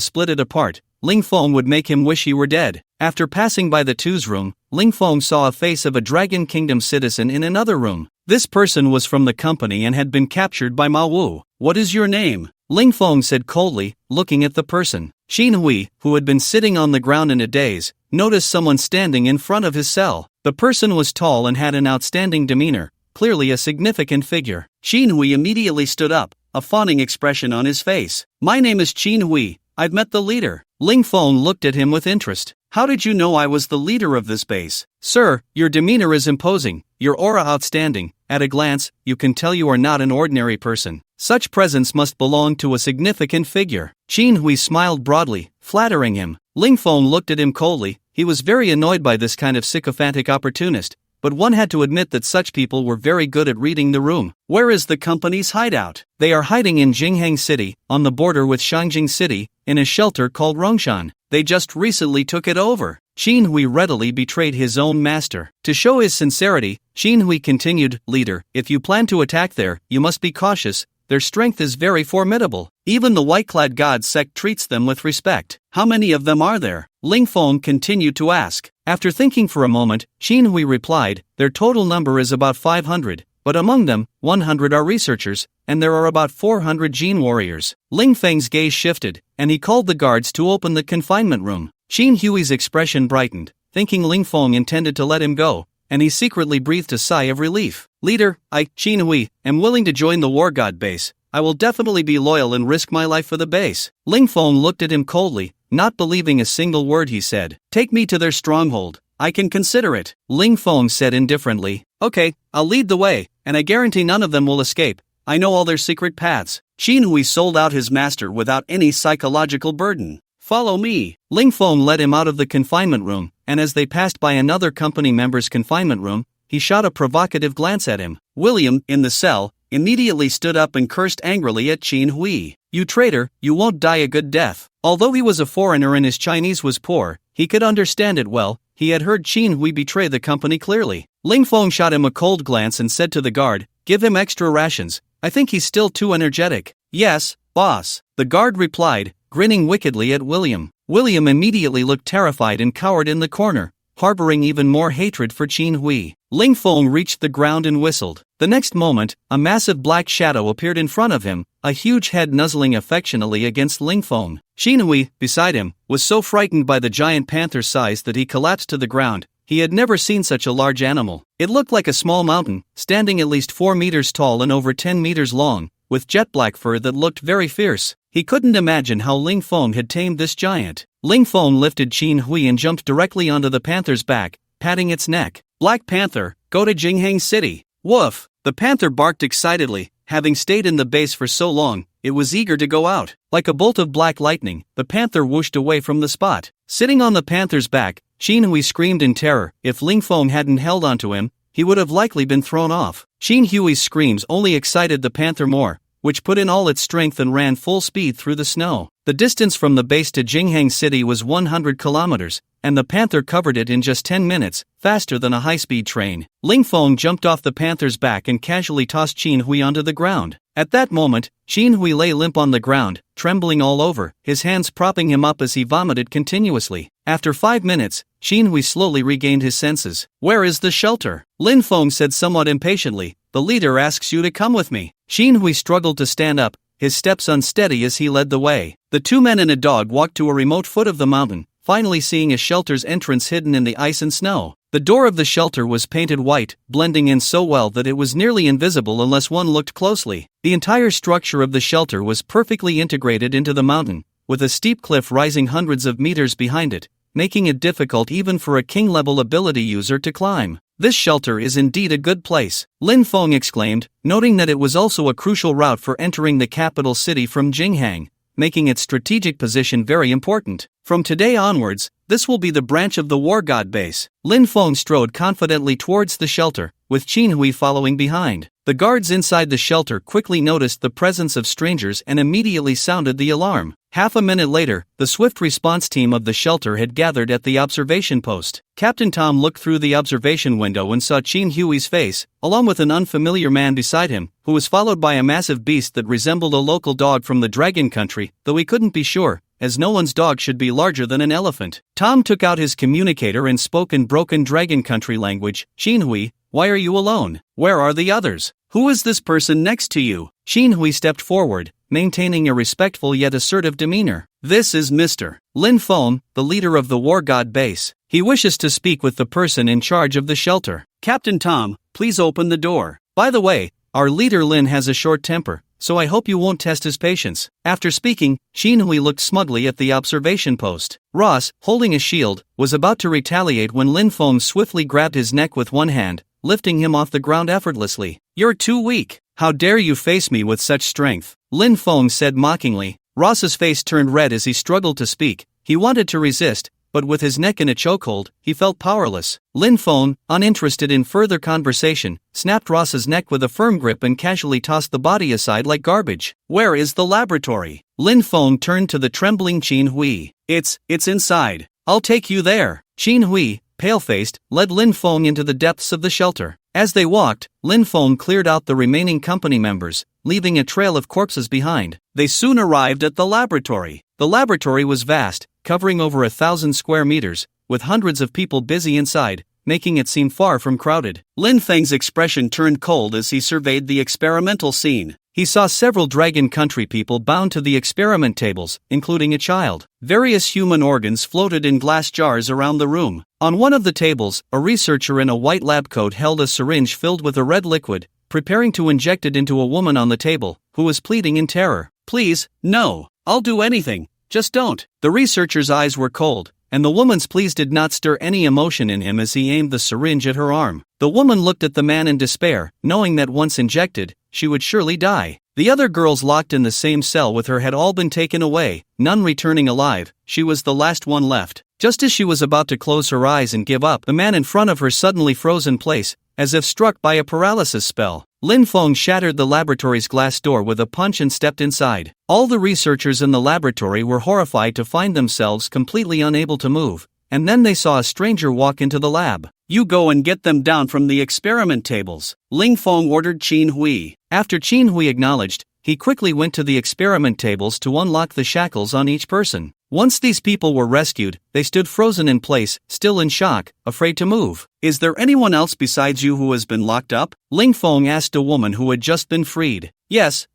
Speaker 1: split it apart, Ling Feng would make him wish he were dead. After passing by the 2's room, Ling Feng saw a face of a Dragon Kingdom citizen in another room. This person was from the company and had been captured by Ma Wu. What is your name? Ling Feng said coldly, looking at the person. Xin Hui, who had been sitting on the ground in a daze, noticed someone standing in front of his cell. The person was tall and had an outstanding demeanor, clearly a significant figure. Xin Hui immediately stood up, a fawning expression on his face. My name is Xin Hui, I've met the leader. Ling Feng looked at him with interest. How did you know I was the leader of this base? Sir, your demeanor is imposing, your aura outstanding. At a glance, you can tell you are not an ordinary person. Such presence must belong to a significant figure. Xin Hui smiled broadly, flattering him. Ling Feng looked at him coldly. He was very annoyed by this kind of sycophantic opportunist, but one had to admit that such people were very good at reading the room. Where is the company's hideout? They are hiding in Jinghang City, on the border with Shangjing City, in a shelter called Rongshan. They just recently took it over. Xin Hui readily betrayed his own master. To show his sincerity, Xin Hui continued, Leader, if you plan to attack there, you must be cautious. Their strength is very formidable. Even the white-clad god sect treats them with respect. How many of them are there? Ling Feng continued to ask. After thinking for a moment, Xin Hui replied, their total number is about 500, but among them, 100 are researchers, and there are about 400 gene warriors. Ling Feng's gaze shifted, and he called the guards to open the confinement room. Xin Hui's expression brightened, thinking Ling Feng intended to let him go, and he secretly breathed a sigh of relief. Leader, I, Xin Hui, am willing to join the War God base. I will definitely be loyal and risk my life for the base. Ling Feng looked at him coldly, not believing a single word he said. Take me to their stronghold. I can consider it. Ling Feng said indifferently. Okay, I'll lead the way, and I guarantee none of them will escape. I know all their secret paths. Xin Hui sold out his master without any psychological burden. Follow me. Ling Feng led him out of the confinement room, and as they passed by another company member's confinement room, he shot a provocative glance at him. William, in the cell, immediately stood up and cursed angrily at Xin Hui. You traitor, you won't die a good death. Although he was a foreigner and his Chinese was poor, he could understand it well. He had heard Xin Hui betray the company clearly. Ling Feng shot him a cold glance and said to the guard, give him extra rations. I think he's still too energetic. Yes, boss. The guard replied, grinning wickedly at William. William immediately looked terrified and cowered in the corner, harboring even more hatred for Xin Hui. Ling Feng reached the ground and whistled. The next moment, a massive black shadow appeared in front of him, a huge head nuzzling affectionately against Ling Feng. Xin Hui, beside him, was so frightened by the giant panther's size that he collapsed to the ground. He had never seen such a large animal. It looked like a small mountain, standing at least 4 meters tall and over 10 meters long, with jet black fur that looked very fierce. He couldn't imagine how Ling Feng had tamed this giant. Ling Feng lifted Qin Hui and jumped directly onto the panther's back, patting its neck. Black Panther, go to Jinghang City. Woof! The panther barked excitedly. Having stayed in the base for so long, it was eager to go out. Like a bolt of black lightning, the panther whooshed away from the spot. Sitting on the panther's back, Qin Hui screamed in terror. If Ling Feng hadn't held onto him, he would have likely been thrown off. Qin Hui's screams only excited the panther more, which put in all its strength and ran full speed through the snow. The distance from the base to Jinghang City was 100 kilometers, and the panther covered it in just 10 minutes, faster than a high-speed train. Ling Feng jumped off the panther's back and casually tossed Qin Hui onto the ground. At that moment, Qin Hui lay limp on the ground, trembling all over, his hands propping him up as he vomited continuously. After 5 minutes, Qin Hui slowly regained his senses. Where is the shelter? Lin Feng said somewhat impatiently. The leader asks you to come with me. Qin Hui struggled to stand up, his steps unsteady as he led the way. The two men and a dog walked to a remote foot of the mountain, finally seeing a shelter's entrance hidden in the ice and snow. The door of the shelter was painted white, blending in so well that it was nearly invisible unless one looked closely. The entire structure of the shelter was perfectly integrated into the mountain, with a steep cliff rising hundreds of meters behind it, making it difficult even for a king-level ability user to climb. This shelter is indeed a good place, Lin Feng exclaimed, noting that it was also a crucial route for entering the capital city from Jinghang, making its strategic position very important. From today onwards, this will be the branch of the war god base. Lin Feng strode confidently towards the shelter, with Qin Hui following behind. The guards inside the shelter quickly noticed the presence of strangers and immediately sounded the alarm. Half a minute later, the swift response team of the shelter had gathered at the observation post. Captain Tom looked through the observation window and saw Qin Hui's face, along with an unfamiliar man beside him, who was followed by a massive beast that resembled a local dog from the Dragon Country, though he couldn't be sure, as no one's dog should be larger than an elephant. Tom took out his communicator and spoke in broken Dragon Country language. Qin Hui, why are you alone? Where are the others? Who is this person next to you? Qin Hui stepped forward, maintaining a respectful yet assertive demeanor. This is Mr. Lin Feng, the leader of the War God base. He wishes to speak with the person in charge of the shelter. Captain Tom, please open the door. By the way, our leader Lin has a short temper, so I hope you won't test his patience. After speaking, Qin Hui looked smugly at the observation post. Ross, holding a shield, was about to retaliate when Lin Feng swiftly grabbed his neck with one hand, lifting him off the ground effortlessly. You're too weak. How dare you face me with such strength? Lin Feng said mockingly. Ross's face turned red as he struggled to speak. He wanted to resist, but with his neck in a chokehold, he felt powerless. Lin Feng, uninterested in further conversation, snapped Ross's neck with a firm grip and casually tossed the body aside like garbage. Where is the laboratory? Lin Feng turned to the trembling Qin Hui. It's inside. I'll take you there. Qin Hui, pale-faced, led Lin Feng into the depths of the shelter. As they walked, Lin Feng cleared out the remaining company members, leaving a trail of corpses behind. They soon arrived at the laboratory. The laboratory was vast, covering over 1,000 square meters, with hundreds of people busy inside, making it seem far from crowded. Lin Feng's expression turned cold as he surveyed the experimental scene. He saw several Dragon Country people bound to the experiment tables, including a child. Various human organs floated in glass jars around the room. On one of the tables, a researcher in a white lab coat held a syringe filled with a red liquid, preparing to inject it into a woman on the table, who was pleading in terror. Please, no. I'll do anything. Just don't. The researcher's eyes were cold, and the woman's pleas did not stir any emotion in him as he aimed the syringe at her arm. The woman looked at the man in despair, knowing that once injected, she would surely die. The other girls locked in the same cell with her had all been taken away, none returning alive. She was the last one left. Just as she was about to close her eyes and give up, the man in front of her suddenly froze in place, as if struck by a paralysis spell. Lin Feng shattered the laboratory's glass door with a punch and stepped inside. All the researchers in the laboratory were horrified to find themselves completely unable to move, and then they saw a stranger walk into the lab. You go and get them down from the experiment tables, Ling Feng ordered Qin Hui. After Qin Hui acknowledged, he quickly went to the experiment tables to unlock the shackles on each person. Once these people were rescued, they stood frozen in place, still in shock, afraid to move. Is there anyone else besides you who has been locked up? Ling Feng asked a woman who had just been freed. Yes,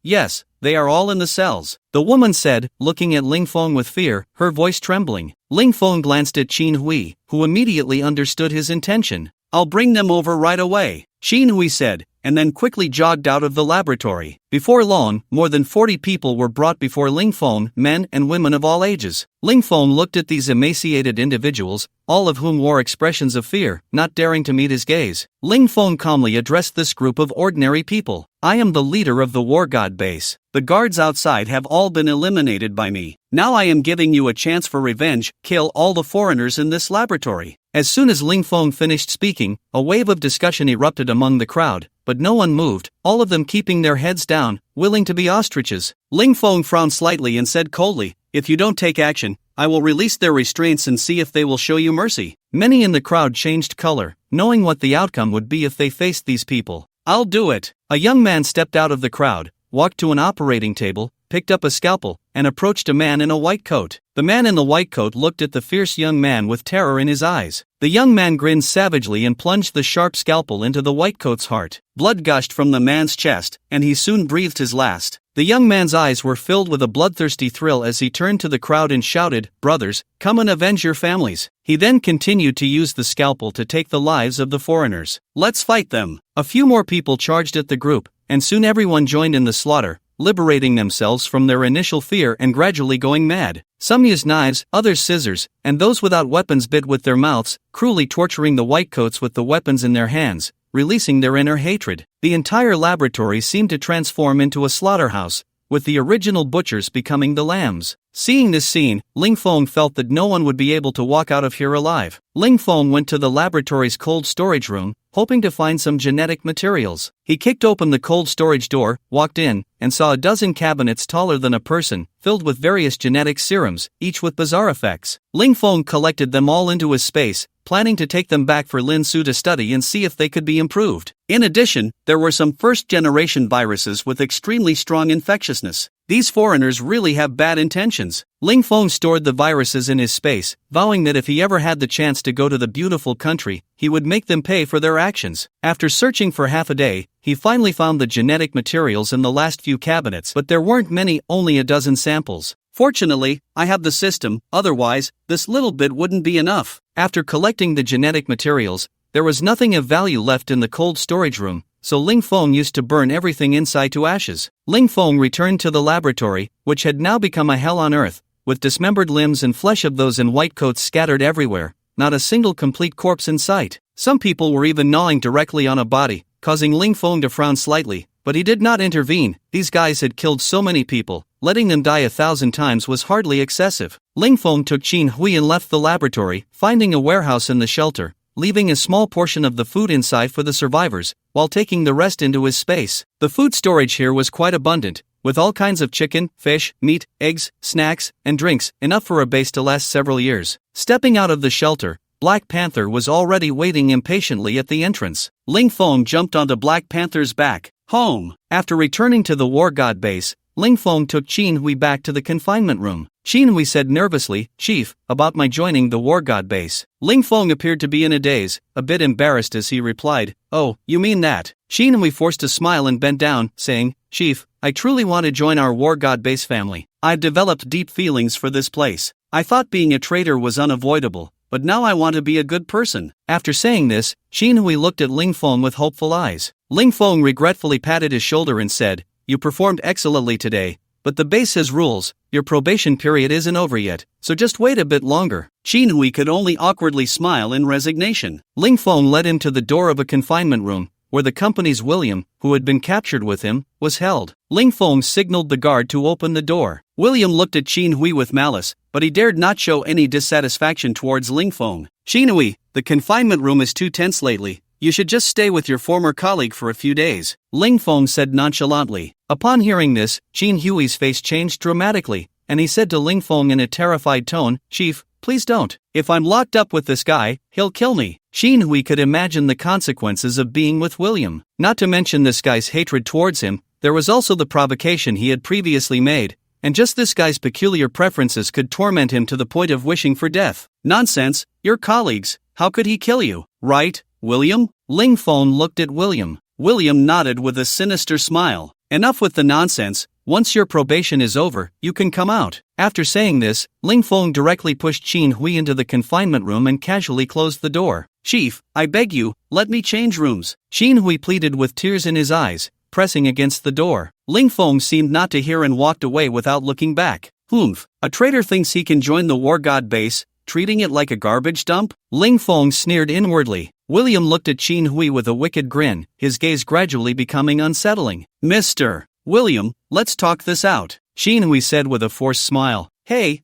Speaker 1: they are all in the cells, the woman said, looking at Ling Feng with fear, her voice trembling. Ling Feng glanced at Qin Hui, who immediately understood his intention. I'll bring them over right away, Qin Hui said, and then quickly jogged out of the laboratory. Before long, more than 40 people were brought before Ling Feng, men and women of all ages. Ling Feng looked at these emaciated individuals, all of whom wore expressions of fear, not daring to meet his gaze. Ling Feng calmly addressed this group of ordinary people. I am the leader of the war god base. The guards outside have all been eliminated by me. Now I am giving you a chance for revenge. Kill all the foreigners in this laboratory. As soon as Ling Feng finished speaking, a wave of discussion erupted among the crowd, but no one moved, all of them keeping their heads down, willing to be ostriches. Ling Feng frowned slightly and said coldly, if you don't take action, I will release their restraints and see if they will show you mercy. Many in the crowd changed color, knowing what the outcome would be if they faced these people. I'll do it. A young man stepped out of the crowd, walked to an operating table, picked up a scalpel, and approached a man in a white coat. The man in the white coat looked at the fierce young man with terror in his eyes. The young man grinned savagely and plunged the sharp scalpel into the white coat's heart. Blood gushed from the man's chest, and he soon breathed his last. The young man's eyes were filled with a bloodthirsty thrill as he turned to the crowd and shouted, brothers, come and avenge your families. He then continued to use the scalpel to take the lives of the foreigners. Let's fight them. A few more people charged at the group, and soon everyone joined in the slaughter, liberating themselves from their initial fear and gradually going mad. Some used knives, others scissors, and those without weapons bit with their mouths, cruelly torturing the whitecoats with the weapons in their hands, releasing their inner hatred. The entire laboratory seemed to transform into a slaughterhouse, with the original butchers becoming the lambs. Seeing this scene, Ling Feng felt that no one would be able to walk out of here alive. Ling Feng went to the laboratory's cold storage room, hoping to find some genetic materials. He kicked open the cold storage door, walked in, and saw a dozen cabinets taller than a person, filled with various genetic serums, each with bizarre effects. Ling Feng collected them all into his space, planning to take them back for Lin Su to study and see if they could be improved. In addition, there were some first-generation viruses with extremely strong infectiousness. These foreigners really have bad intentions. Ling Feng stored the viruses in his space, vowing that if he ever had the chance to go to the beautiful country, he would make them pay for their actions. After searching for half a day, he finally found the genetic materials in the last few cabinets, but there weren't many, only a dozen samples. Fortunately, I have the system, otherwise, this little bit wouldn't be enough. After collecting the genetic materials, there was nothing of value left in the cold storage room, so Ling Feng used to burn everything inside to ashes. Ling Feng returned to the laboratory, which had now become a hell on earth, with dismembered limbs and flesh of those in white coats scattered everywhere, not a single complete corpse in sight. Some people were even gnawing directly on a body, causing Ling Feng to frown slightly, but he did not intervene. These guys had killed so many people, letting them die 1,000 times was hardly excessive. Ling Feng took Qin Hui and left the laboratory, finding a warehouse in the shelter, leaving a small portion of the food inside for the survivors, while taking the rest into his space. The food storage here was quite abundant, with all kinds of chicken, fish, meat, eggs, snacks, and drinks, enough for a base to last several years. Stepping out of the shelter, Black Panther was already waiting impatiently at the entrance. Ling Feng jumped onto Black Panther's back. Home. After returning to the war god base, Ling Feng took Qin Hui back to the confinement room. Qin Hui said nervously, Chief, about my joining the war god base. Ling Feng appeared to be in a daze, a bit embarrassed as he replied, Oh, you mean that? Qin Hui forced a smile and bent down, saying, Chief, I truly want to join our war god base family. I've developed deep feelings for this place. I thought being a traitor was unavoidable, but now I want to be a good person. After saying this, Qin Hui looked at Ling Feng with hopeful eyes. Ling Feng regretfully patted his shoulder and said, You performed excellently today, but the base has rules. Your probation period isn't over yet, so just wait a bit longer. Qin Hui could only awkwardly smile in resignation. Ling Feng led him to the door of a confinement room, where the company's William, who had been captured with him, was held. Ling Feng signaled the guard to open the door. William looked at Qin Hui with malice, but he dared not show any dissatisfaction towards Ling Feng. Qin Hui, the confinement room is too tense lately. You should just stay with your former colleague for a few days, Ling Feng said nonchalantly. Upon hearing this, Qin Hui's face changed dramatically, and he said to Ling Feng in a terrified tone, Chief, please don't. If I'm locked up with this guy, he'll kill me. Qin Hui could imagine the consequences of being with William. Not to mention this guy's hatred towards him, there was also the provocation he had previously made, and just this guy's peculiar preferences could torment him to the point of wishing for death. Nonsense, you're colleagues, how could he kill you, right, William? Ling Feng looked at William. William nodded with a sinister smile. Enough with the nonsense, once your probation is over, you can come out. After saying this, Ling Feng directly pushed Qin Hui into the confinement room and casually closed the door. Chief, I beg you, let me change rooms. Qin Hui pleaded with tears in his eyes, pressing against the door. Ling Feng seemed not to hear and walked away without looking back. "Humph, a traitor thinks he can join the war god base, treating it like a garbage dump?" Ling Feng sneered inwardly. William looked at Qin Hui with a wicked grin, his gaze gradually becoming unsettling. "Mr. William, let's talk this out," Qin Hui said with a forced smile. Hey,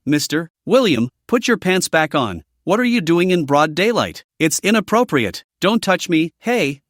Speaker 1: Mr. William, put your pants back on. What are you doing in broad daylight? It's inappropriate. Don't touch me. Hey,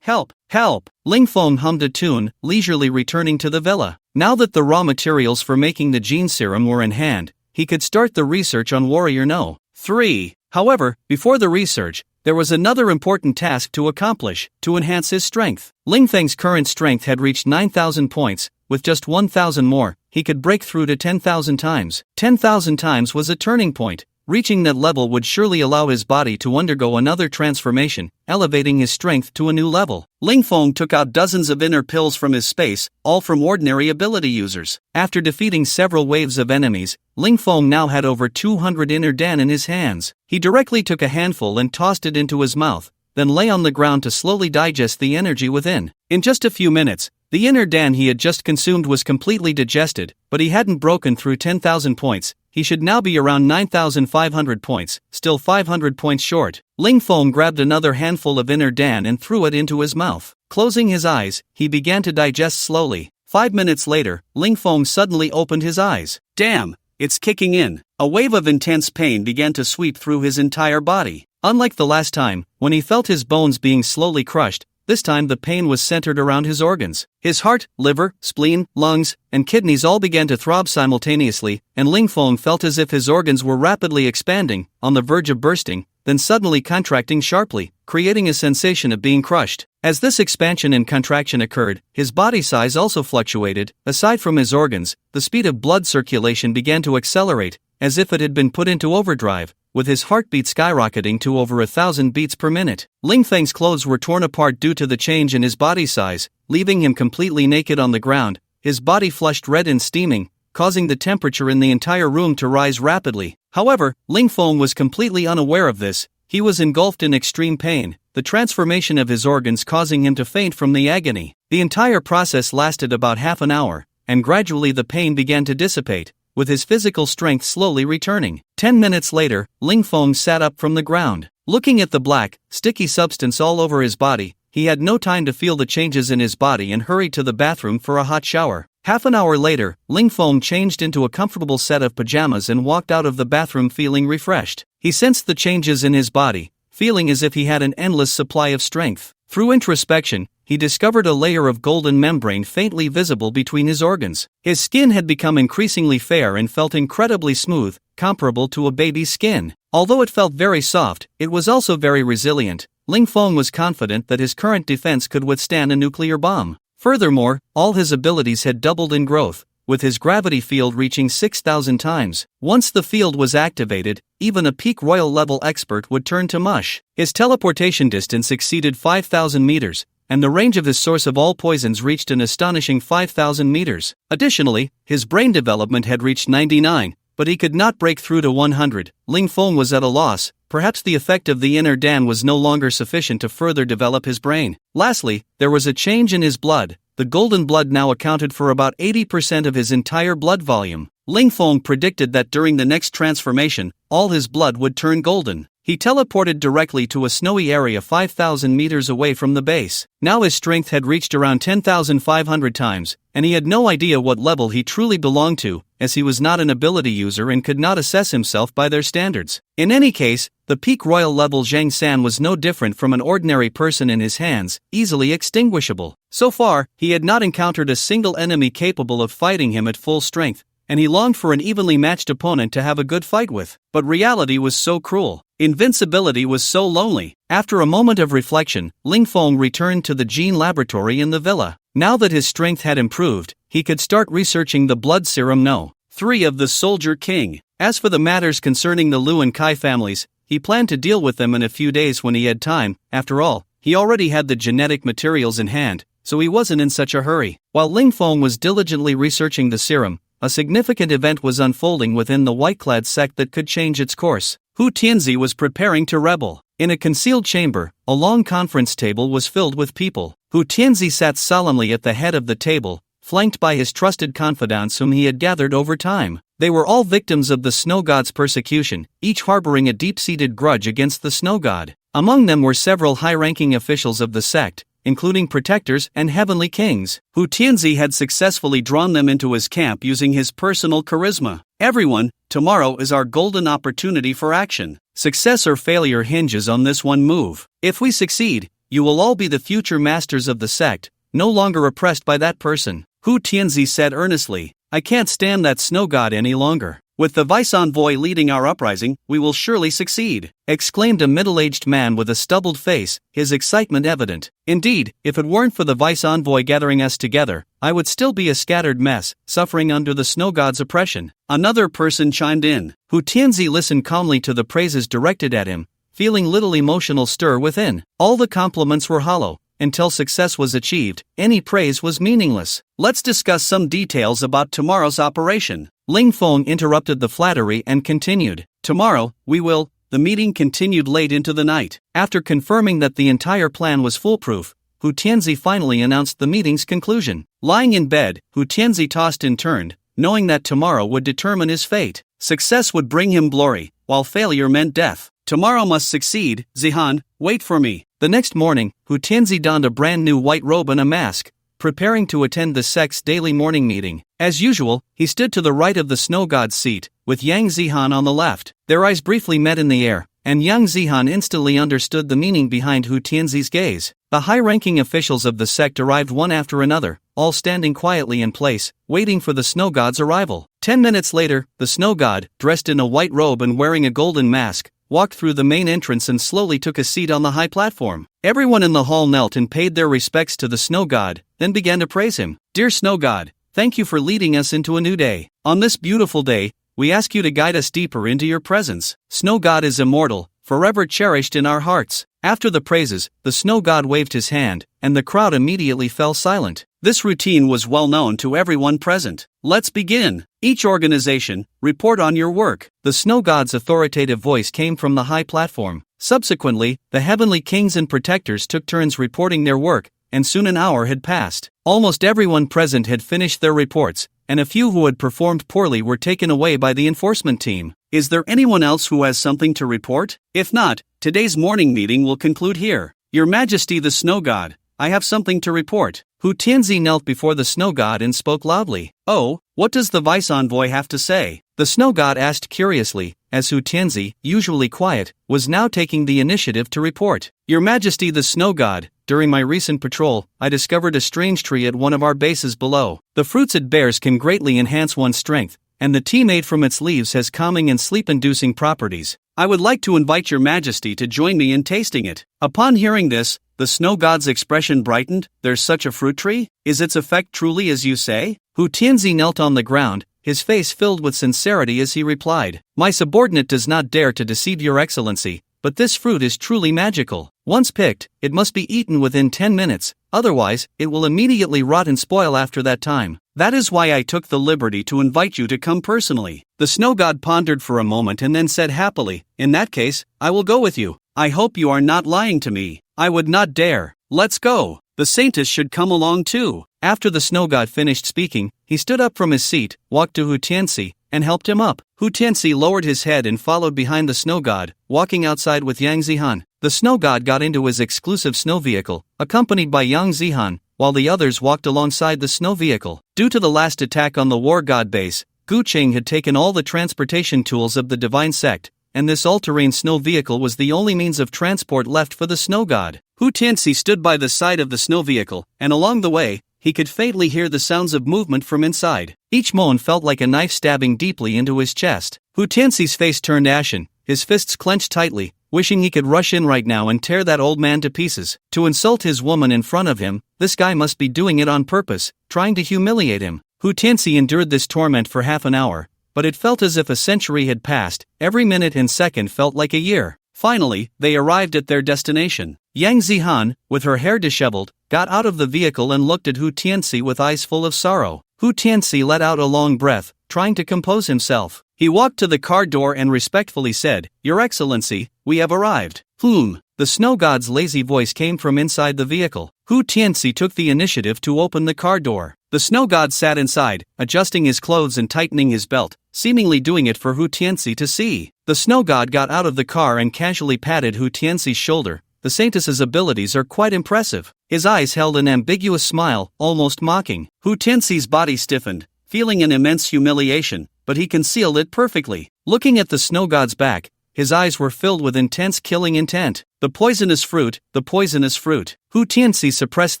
Speaker 1: help. Ling Feng hummed a tune, leisurely returning to the villa. Now that the raw materials for making the gene serum were in hand, he could start the research on Warrior No. 3. However, before the research, there was another important task to accomplish: to enhance his strength. Ling Feng's current strength had reached 9,000 points. With just 1,000 more, he could break through to 10,000 times. 10,000 times was a turning point. Reaching that level would surely allow his body to undergo another transformation, elevating his strength to a new level. Ling Feng took out dozens of inner pills from his space, all from ordinary ability users. After defeating several waves of enemies, Ling Feng now had over 200 inner Dan in his hands. He directly took a handful and tossed it into his mouth, then lay on the ground to slowly digest the energy within. In just a few minutes, the inner Dan he had just consumed was completely digested, but he hadn't broken through 10,000 points. He should now be around 9,500 points, still 500 points short. Ling Feng grabbed another handful of inner Dan and threw it into his mouth. Closing his eyes, he began to digest slowly. 5 minutes later, Ling Feng suddenly opened his eyes. Damn, it's kicking in. A wave of intense pain began to sweep through his entire body. Unlike the last time, when he felt his bones being slowly crushed, this time the pain was centered around his organs. His heart, liver, spleen, lungs, and kidneys all began to throb simultaneously, and Ling Feng felt as if his organs were rapidly expanding, on the verge of bursting, then suddenly contracting sharply, creating a sensation of being crushed. As this expansion and contraction occurred, his body size also fluctuated. Aside from his organs, the speed of blood circulation began to accelerate, as if it had been put into overdrive, with his heartbeat skyrocketing to over 1,000 beats per minute. Ling Feng's clothes were torn apart due to the change in his body size, leaving him completely naked on the ground, his body flushed red and steaming, causing the temperature in the entire room to rise rapidly. However, Ling Feng was completely unaware of this. He was engulfed in extreme pain, the transformation of his organs causing him to faint from the agony. The entire process lasted about half an hour, and gradually the pain began to dissipate, with his physical strength slowly returning. 10 minutes later, Ling Feng sat up from the ground. Looking at the black, sticky substance all over his body, he had no time to feel the changes in his body and hurried to the bathroom for a hot shower. Half an hour later, Ling Feng changed into a comfortable set of pajamas and walked out of the bathroom feeling refreshed. He sensed the changes in his body, feeling as if he had an endless supply of strength. Through introspection, he discovered a layer of golden membrane faintly visible between his organs. His skin had become increasingly fair and felt incredibly smooth, comparable to a baby's skin. Although it felt very soft, it was also very resilient. Ling Feng was confident that his current defense could withstand a nuclear bomb. Furthermore, all his abilities had doubled in growth, with his gravity field reaching 6,000 times. Once the field was activated, even a peak royal level expert would turn to mush. His teleportation distance exceeded 5,000 meters, and the range of his source of all poisons reached an astonishing 5,000 meters. Additionally, his brain development had reached 99, but he could not break through to 100. Ling Feng was at a loss. Perhaps the effect of the inner Dan was no longer sufficient to further develop his brain. Lastly, there was a change in his blood. The golden blood now accounted for about 80% of his entire blood volume. Ling Feng predicted that during the next transformation, all his blood would turn golden. He teleported directly to a snowy area 5,000 meters away from the base. Now his strength had reached around 10,500 times, and he had no idea what level he truly belonged to, as he was not an ability user and could not assess himself by their standards. In any case, the peak royal level Zhang San was no different from an ordinary person in his hands, easily extinguishable. So far, he had not encountered a single enemy capable of fighting him at full strength, and he longed for an evenly matched opponent to have a good fight with. But reality was so cruel. Invincibility was so lonely. After a moment of reflection, Ling Feng returned to the gene laboratory in the villa. Now that his strength had improved, he could start researching the blood serum No. 3 of the Soldier King. As for the matters concerning the Lu and Kai families, he planned to deal with them in a few days when he had time. After all, he already had the genetic materials in hand, so he wasn't in such a hurry. While Ling Feng was diligently researching the serum, a significant event was unfolding within the white-clad sect that could change its course. Hu Tianzi was preparing to rebel. In a concealed chamber, a long conference table was filled with people. Hu Tianzi sat solemnly at the head of the table, flanked by his trusted confidants whom he had gathered over time. They were all victims of the snow god's persecution, each harboring a deep-seated grudge against the snow god. Among them were several high-ranking officials of the sect, including protectors and heavenly kings. Hu Tianzi had successfully drawn them into his camp using his personal charisma. Everyone, tomorrow is our golden opportunity for action. Success or failure hinges on this one move. If we succeed, you will all be the future masters of the sect, no longer oppressed by that person. Hu Tianzi said earnestly, I can't stand that snow god any longer. With the vice envoy leading our uprising, we will surely succeed, exclaimed a middle-aged man with a stubbled face, his excitement evident. Indeed, if it weren't for the vice envoy gathering us together, I would still be a scattered mess, suffering under the snow god's oppression. Another person chimed in. Hu Tianzi listened calmly to the praises directed at him, feeling little emotional stir within. All the compliments were hollow. Until success was achieved, any praise was meaningless. Let's discuss some details about tomorrow's operation. Ling Feng interrupted the flattery and continued. Tomorrow, we will. The meeting continued late into the night. After confirming that the entire plan was foolproof, Hu Tianzi finally announced the meeting's conclusion. Lying in bed, Hu Tianzi tossed and turned, knowing that tomorrow would determine his fate. Success would bring him glory, while failure meant death. Tomorrow must succeed, Zihan, wait for me. The next morning, Hu Tianzi donned a brand new white robe and a mask, preparing to attend the sect's daily morning meeting. As usual, he stood to the right of the snow god's seat, with Yang Zihan on the left. Their eyes briefly met in the air, and Yang Zihan instantly understood the meaning behind Hu Tianzi's gaze. The high-ranking officials of the sect arrived one after another, all standing quietly in place, waiting for the snow god's arrival. 10 minutes later, the snow god, dressed in a white robe and wearing a golden mask, walked through the main entrance and slowly took a seat on the high platform. Everyone in the hall knelt and paid their respects to the snow god, then began to praise him. Dear snow god, thank you for leading us into a new day. On this beautiful day, we ask you to guide us deeper into your presence. Snow god is immortal, forever cherished in our hearts. After the praises, the snow god waved his hand, and the crowd immediately fell silent. This routine was well known to everyone present. Let's begin. Each organization, report on your work. The snow god's authoritative voice came from the high platform. Subsequently, the heavenly kings and protectors took turns reporting their work, and soon an hour had passed. Almost everyone present had finished their reports, and a few who had performed poorly were taken away by the enforcement team. Is there anyone else who has something to report? If not, today's morning meeting will conclude here. Your Majesty the Snow God, I have something to report. Hu Tianzi knelt before the snow god and spoke loudly. Oh, what does the vice envoy have to say? The snow god asked curiously, as Hu Tianzi, usually quiet, was now taking the initiative to report. Your Majesty the Snow God, during my recent patrol, I discovered a strange tree at one of our bases below. The fruits it bears can greatly enhance one's strength, and the tea made from its leaves has calming and sleep-inducing properties. I would like to invite your Majesty to join me in tasting it. Upon hearing this, the snow god's expression brightened. There's such a fruit tree? Is its effect truly as you say? Hu Tianzi knelt on the ground, his face filled with sincerity as he replied. My subordinate does not dare to deceive your excellency, but this fruit is truly magical. Once picked, it must be eaten within 10 minutes, otherwise, it will immediately rot and spoil after that time. That is why I took the liberty to invite you to come personally. The snow god pondered for a moment and then said happily, in that case, I will go with you. I hope you are not lying to me. I would not dare. Let's go. The saintess should come along too. After the snow god finished speaking, he stood up from his seat, walked to Hu Tianzi, and helped him up. Hu Tianzi lowered his head and followed behind the snow god, walking outside with Yang Zihan. The snow god got into his exclusive snow vehicle, accompanied by Yang Zihan, while the others walked alongside the snow vehicle. Due to the last attack on the war god base, Gu Qing had taken all the transportation tools of the divine sect, and this all-terrain snow vehicle was the only means of transport left for the snow god. Hu Tianzi stood by the side of the snow vehicle, and along the way, he could faintly hear the sounds of movement from inside. Each moan felt like a knife stabbing deeply into his chest. Hu Tianzi's face turned ashen, his fists clenched tightly, wishing he could rush in right now and tear that old man to pieces. To insult his woman in front of him, this guy must be doing it on purpose, trying to humiliate him. Hu Tianzi endured this torment for half an hour, but it felt as if a century had passed. Every minute and second felt like a year. Finally, they arrived at their destination. Yang Zihan, with her hair disheveled, got out of the vehicle and looked at Hu Tianzi with eyes full of sorrow. Hu Tianzi let out a long breath, trying to compose himself. He walked to the car door and respectfully said, Your Excellency, we have arrived. The snow god's lazy voice came from inside the vehicle. Hu Tianxi took the initiative to open the car door. The snow god sat inside, adjusting his clothes and tightening his belt, seemingly doing it for Hu Tianxi to see. The snow god got out of the car and casually patted Hu Tianxi's shoulder. The saintess's abilities are quite impressive. His eyes held an ambiguous smile, almost mocking. Hu Tianxi's body stiffened, feeling an immense humiliation, but he concealed it perfectly. Looking at the snow god's back, his eyes were filled with intense killing intent. The poisonous fruit, the poisonous fruit. Hu Tianxi suppressed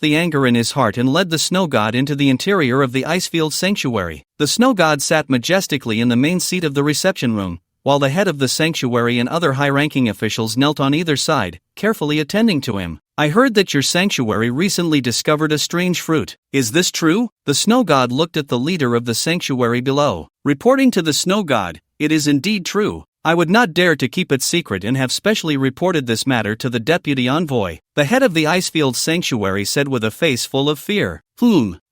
Speaker 1: the anger in his heart and led the snow god into the interior of the Icefield sanctuary. The snow god sat majestically in the main seat of the reception room, while the head of the sanctuary and other high-ranking officials knelt on either side, carefully attending to him. I heard that your sanctuary recently discovered a strange fruit. Is this true? The snow god looked at the leader of the sanctuary below. Reporting to the snow god, it is indeed true. I would not dare to keep it secret and have specially reported this matter to the deputy envoy. The head of the Icefield sanctuary said with a face full of fear.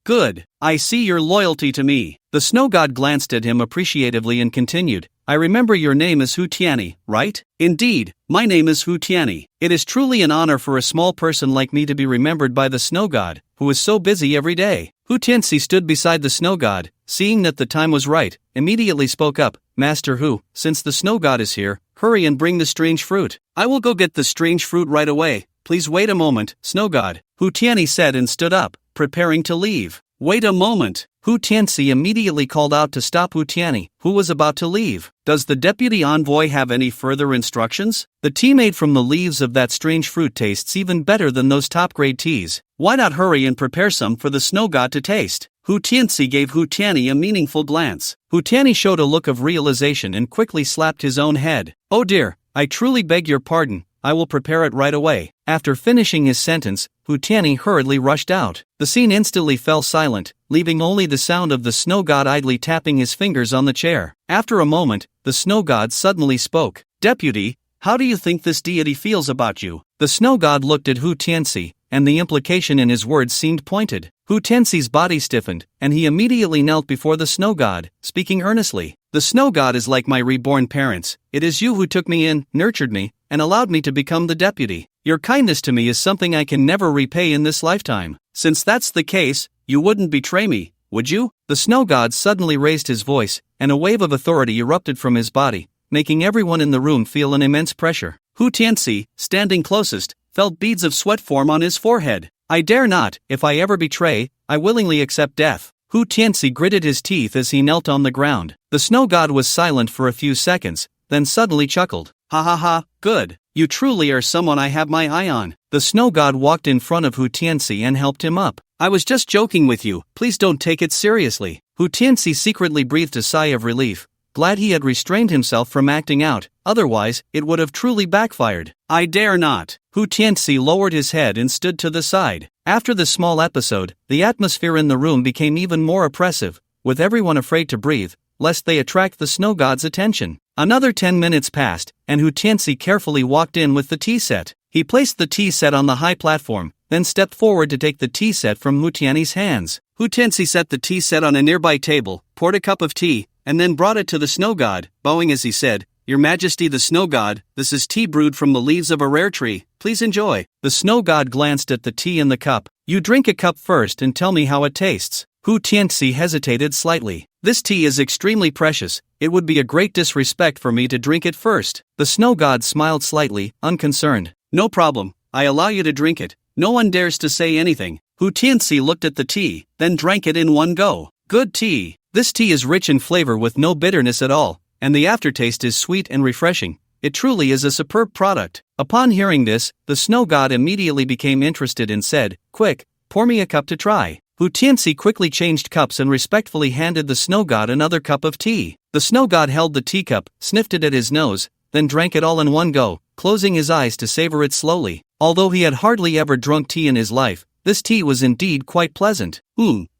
Speaker 1: Good. I see your loyalty to me. The snow god glanced at him appreciatively and continued. I remember your name is Hu Tianyi, right? Indeed, my name is Hu Tianyi. It is truly an honor for a small person like me to be remembered by the snow god, who is so busy every day. Hu Tianxi stood beside the snow god, seeing that the time was right, immediately spoke up. Master Hu, since the snow god is here, hurry and bring the strange fruit. I will go get the strange fruit right away. Please wait a moment, snow god, Hu Tianyi said and stood up, preparing to leave. Wait a moment. Hu Tianxi immediately called out to stop Hu Tianyi, who was about to leave. Does the deputy envoy have any further instructions? The tea made from the leaves of that strange fruit tastes even better than those top-grade teas. Why not hurry and prepare some for the snow god to taste? Hu Tianxi gave Hu Tianyi a meaningful glance. Hu Tianyi showed a look of realization and quickly slapped his own head. Oh dear, I truly beg your pardon. I will prepare it right away. After finishing his sentence, Hu Tianyi hurriedly rushed out. The scene instantly fell silent, leaving only the sound of the snow god idly tapping his fingers on the chair. After a moment, the snow god suddenly spoke. Deputy, how do you think this deity feels about you? The snow god looked at Hu Tianxi, and the implication in his words seemed pointed. Hu Tianxi's body stiffened, and he immediately knelt before the snow god, speaking earnestly. The snow god is like my reborn parents. It is you who took me in, nurtured me, and allowed me to become the deputy. Your kindness to me is something I can never repay in this lifetime. Since that's the case, you wouldn't betray me, would you? The snow god suddenly raised his voice, and a wave of authority erupted from his body, making everyone in the room feel an immense pressure. Hu Tianxi, standing closest, felt beads of sweat form on his forehead. I dare not. If I ever betray, I willingly accept death. Hu Tianxi gritted his teeth as he knelt on the ground. The snow god was silent for a few seconds, then suddenly chuckled. Ha ha ha, good. You truly are someone I have my eye on. The snow god walked in front of Hu Tianxi and helped him up. I was just joking with you, please don't take it seriously. Hu Tianxi secretly breathed a sigh of relief, glad he had restrained himself from acting out, otherwise, it would have truly backfired. I dare not. Hu Tianxi lowered his head and stood to the side. After the small episode, the atmosphere in the room became even more oppressive, with everyone afraid to breathe, lest they attract the snow god's attention. Another 10 minutes passed, and Hu Tianxi carefully walked in with the tea set. He placed the tea set on the high platform, then stepped forward to take the tea set from Hu Tianyi's hands. Hu Tianxi set the tea set on a nearby table, poured a cup of tea, and then brought it to the snow god, bowing as he said, Your Majesty the snow god, this is tea brewed from the leaves of a rare tree, please enjoy. The snow god glanced at the tea in the cup. You drink a cup first and tell me how it tastes. Hu Tianxi hesitated slightly. This tea is extremely precious, it would be a great disrespect for me to drink it first. The snow god smiled slightly, unconcerned. No problem, I allow you to drink it. No one dares to say anything. Hu Tianxi looked at the tea, then drank it in one go. Good tea. This tea is rich in flavor with no bitterness at all, and the aftertaste is sweet and refreshing. It truly is a superb product. Upon hearing this, the snow god immediately became interested and said, Quick, pour me a cup to try. Hu Tianxi quickly changed cups and respectfully handed the snow god another cup of tea. The snow god held the teacup, sniffed it at his nose, then drank it all in one go, closing his eyes to savor it slowly. Although he had hardly ever drunk tea in his life, this tea was indeed quite pleasant.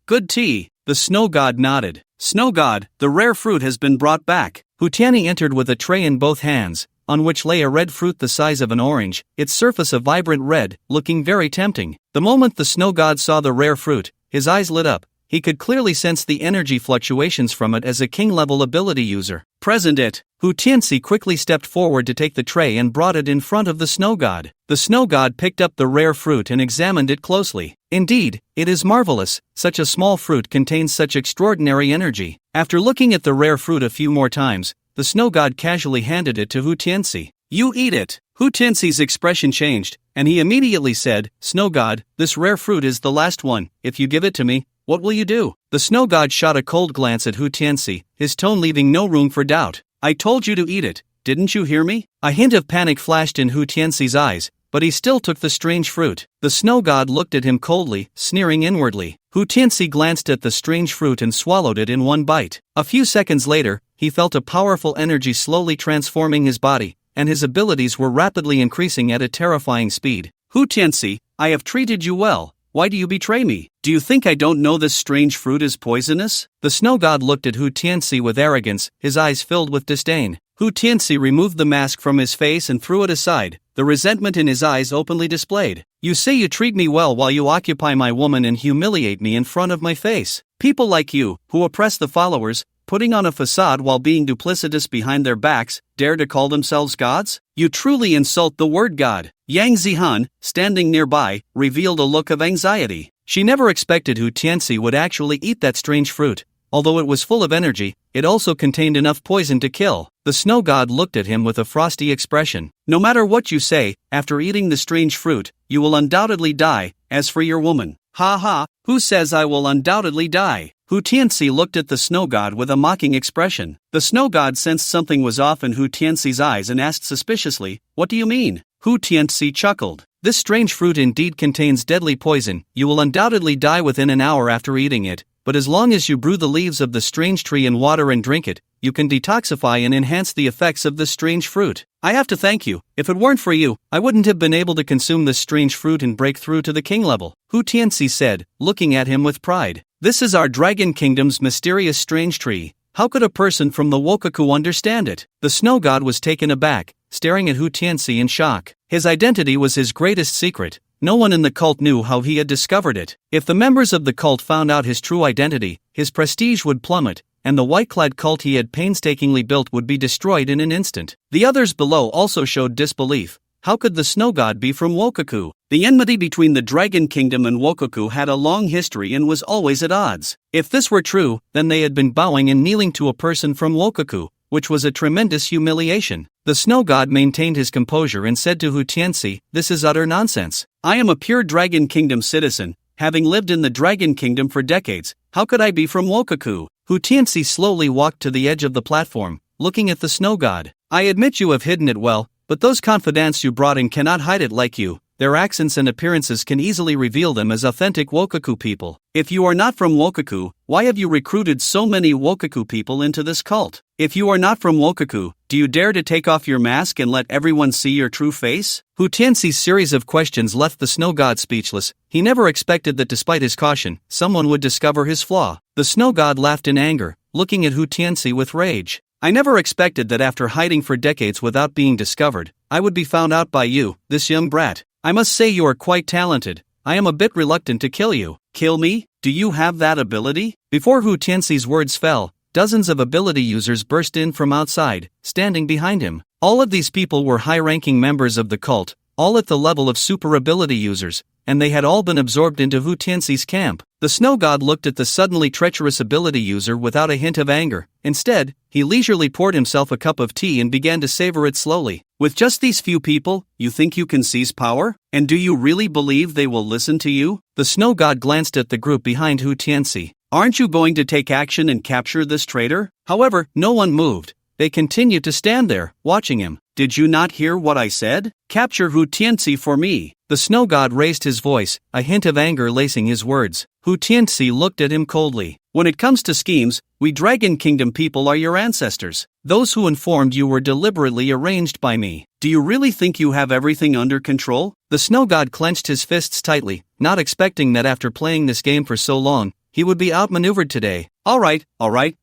Speaker 1: Good tea. The snow god nodded. Snow god, the rare fruit has been brought back. Hu Tianyi entered with a tray in both hands, on which lay a red fruit the size of an orange, its surface a vibrant red, looking very tempting. The moment the snow god saw the rare fruit, his eyes lit up. He could clearly sense the energy fluctuations from it as a king-level ability user. Present it. Hu Tianxi quickly stepped forward to take the tray and brought it in front of the snow god. The snow god picked up the rare fruit and examined it closely. Indeed, it is marvelous, such a small fruit contains such extraordinary energy. After looking at the rare fruit a few more times, the snow god casually handed it to Hu Tianxi. "You eat it." Hu Tianxi's expression changed, and he immediately said, "Snow god, this rare fruit is the last one. If you give it to me, what will you do?" The snow god shot a cold glance at Hu Tianxi, his tone leaving no room for doubt. "I told you to eat it, didn't you hear me?" A hint of panic flashed in Hu Tianxi's eyes, but he still took the strange fruit. The snow god looked at him coldly, sneering inwardly. Hu Tianxi glanced at the strange fruit and swallowed it in one bite. A few seconds later, he felt a powerful energy slowly transforming his body, and his abilities were rapidly increasing at a terrifying speed. "Hu Tianxi, I have treated you well. Why do you betray me? Do you think I don't know this strange fruit is poisonous?" The snow god looked at Hu Tianxi with arrogance, his eyes filled with disdain. Hu Tianxi removed the mask from his face and threw it aside, the resentment in his eyes openly displayed. "You say you treat me well while you occupy my woman and humiliate me in front of my face. People like you, who oppress the followers, putting on a facade while being duplicitous behind their backs, dare to call themselves gods? You truly insult the word god." Yang Zihan, standing nearby, revealed a look of anxiety. She never expected Hu Tianxi would actually eat that strange fruit. Although it was full of energy, it also contained enough poison to kill. The snow god looked at him with a frosty expression. "No matter what you say, after eating the strange fruit, you will undoubtedly die. As for your woman, ha ha, who says I will undoubtedly die?" Hu Tianxi looked at the snow god with a mocking expression. The snow god sensed something was off in Hu Tianxi's eyes and asked suspiciously, "What do you mean?" Hu Tianxi chuckled. "This strange fruit indeed contains deadly poison. You will undoubtedly die within an hour after eating it, but as long as you brew the leaves of the strange tree in water and drink it, you can detoxify and enhance the effects of this strange fruit. I have to thank you. If it weren't for you, I wouldn't have been able to consume this strange fruit and break through to the king level," Hu Tianxi said, looking at him with pride. "This is our dragon kingdom's mysterious strange tree. How could a person from the Wokoku understand it?" The snow god was taken aback, staring at Hu Tianxi in shock. His identity was his greatest secret. No one in the cult knew how he had discovered it. If the members of the cult found out his true identity, his prestige would plummet, and the white-clad cult he had painstakingly built would be destroyed in an instant. The others below also showed disbelief. How could the snow god be from Wokoku? The enmity between the Dragon Kingdom and Wokoku had a long history and was always at odds. If this were true, then they had been bowing and kneeling to a person from Wokoku, which was a tremendous humiliation. The snow god maintained his composure and said to Hu Tianxi, "This is utter nonsense. I am a pure Dragon Kingdom citizen, having lived in the Dragon Kingdom for decades. How could I be from Wokoku?" Hu Tianxi slowly walked to the edge of the platform, looking at the snow god. "I admit you have hidden it well, but those confidants you brought in cannot hide it like you. Their accents and appearances can easily reveal them as authentic Wokoku people. If you are not from Wokoku, why have you recruited so many Wokoku people into this cult? If you are not from Wokoku, do you dare to take off your mask and let everyone see your true face?" Hu Tianxi's series of questions left the snow god speechless. He never expected that despite his caution, someone would discover his flaw. The snow god laughed in anger, looking at Hu Tianxi with rage. "I never expected that after hiding for decades without being discovered, I would be found out by you, this young brat. I must say you are quite talented. I am a bit reluctant to kill you." "Kill me? Do you have that ability?" Before Hu Tianxi's words fell, dozens of ability users burst in from outside, standing behind him. All of these people were high-ranking members of the cult, all at the level of super ability users, and they had all been absorbed into Hu Tianxi's camp. The snow god looked at the suddenly treacherous ability user without a hint of anger. Instead, he leisurely poured himself a cup of tea and began to savor it slowly. "With just these few people, you think you can seize power? And do you really believe they will listen to you?" The snow god glanced at the group behind Hu Tianxi. "Aren't you going to take action and capture this traitor?" However, no one moved. They continued to stand there, watching him. "Did you not hear what I said? Capture Hu Tianxi for me." The snow god raised his voice, a hint of anger lacing his words. Hu Tianxi looked at him coldly. "When it comes to schemes, we Dragon Kingdom people are your ancestors. Those who informed you were deliberately arranged by me. Do you really think you have everything under control?" The snow god clenched his fists tightly, not expecting that after playing this game for so long, he would be outmaneuvered today. All right,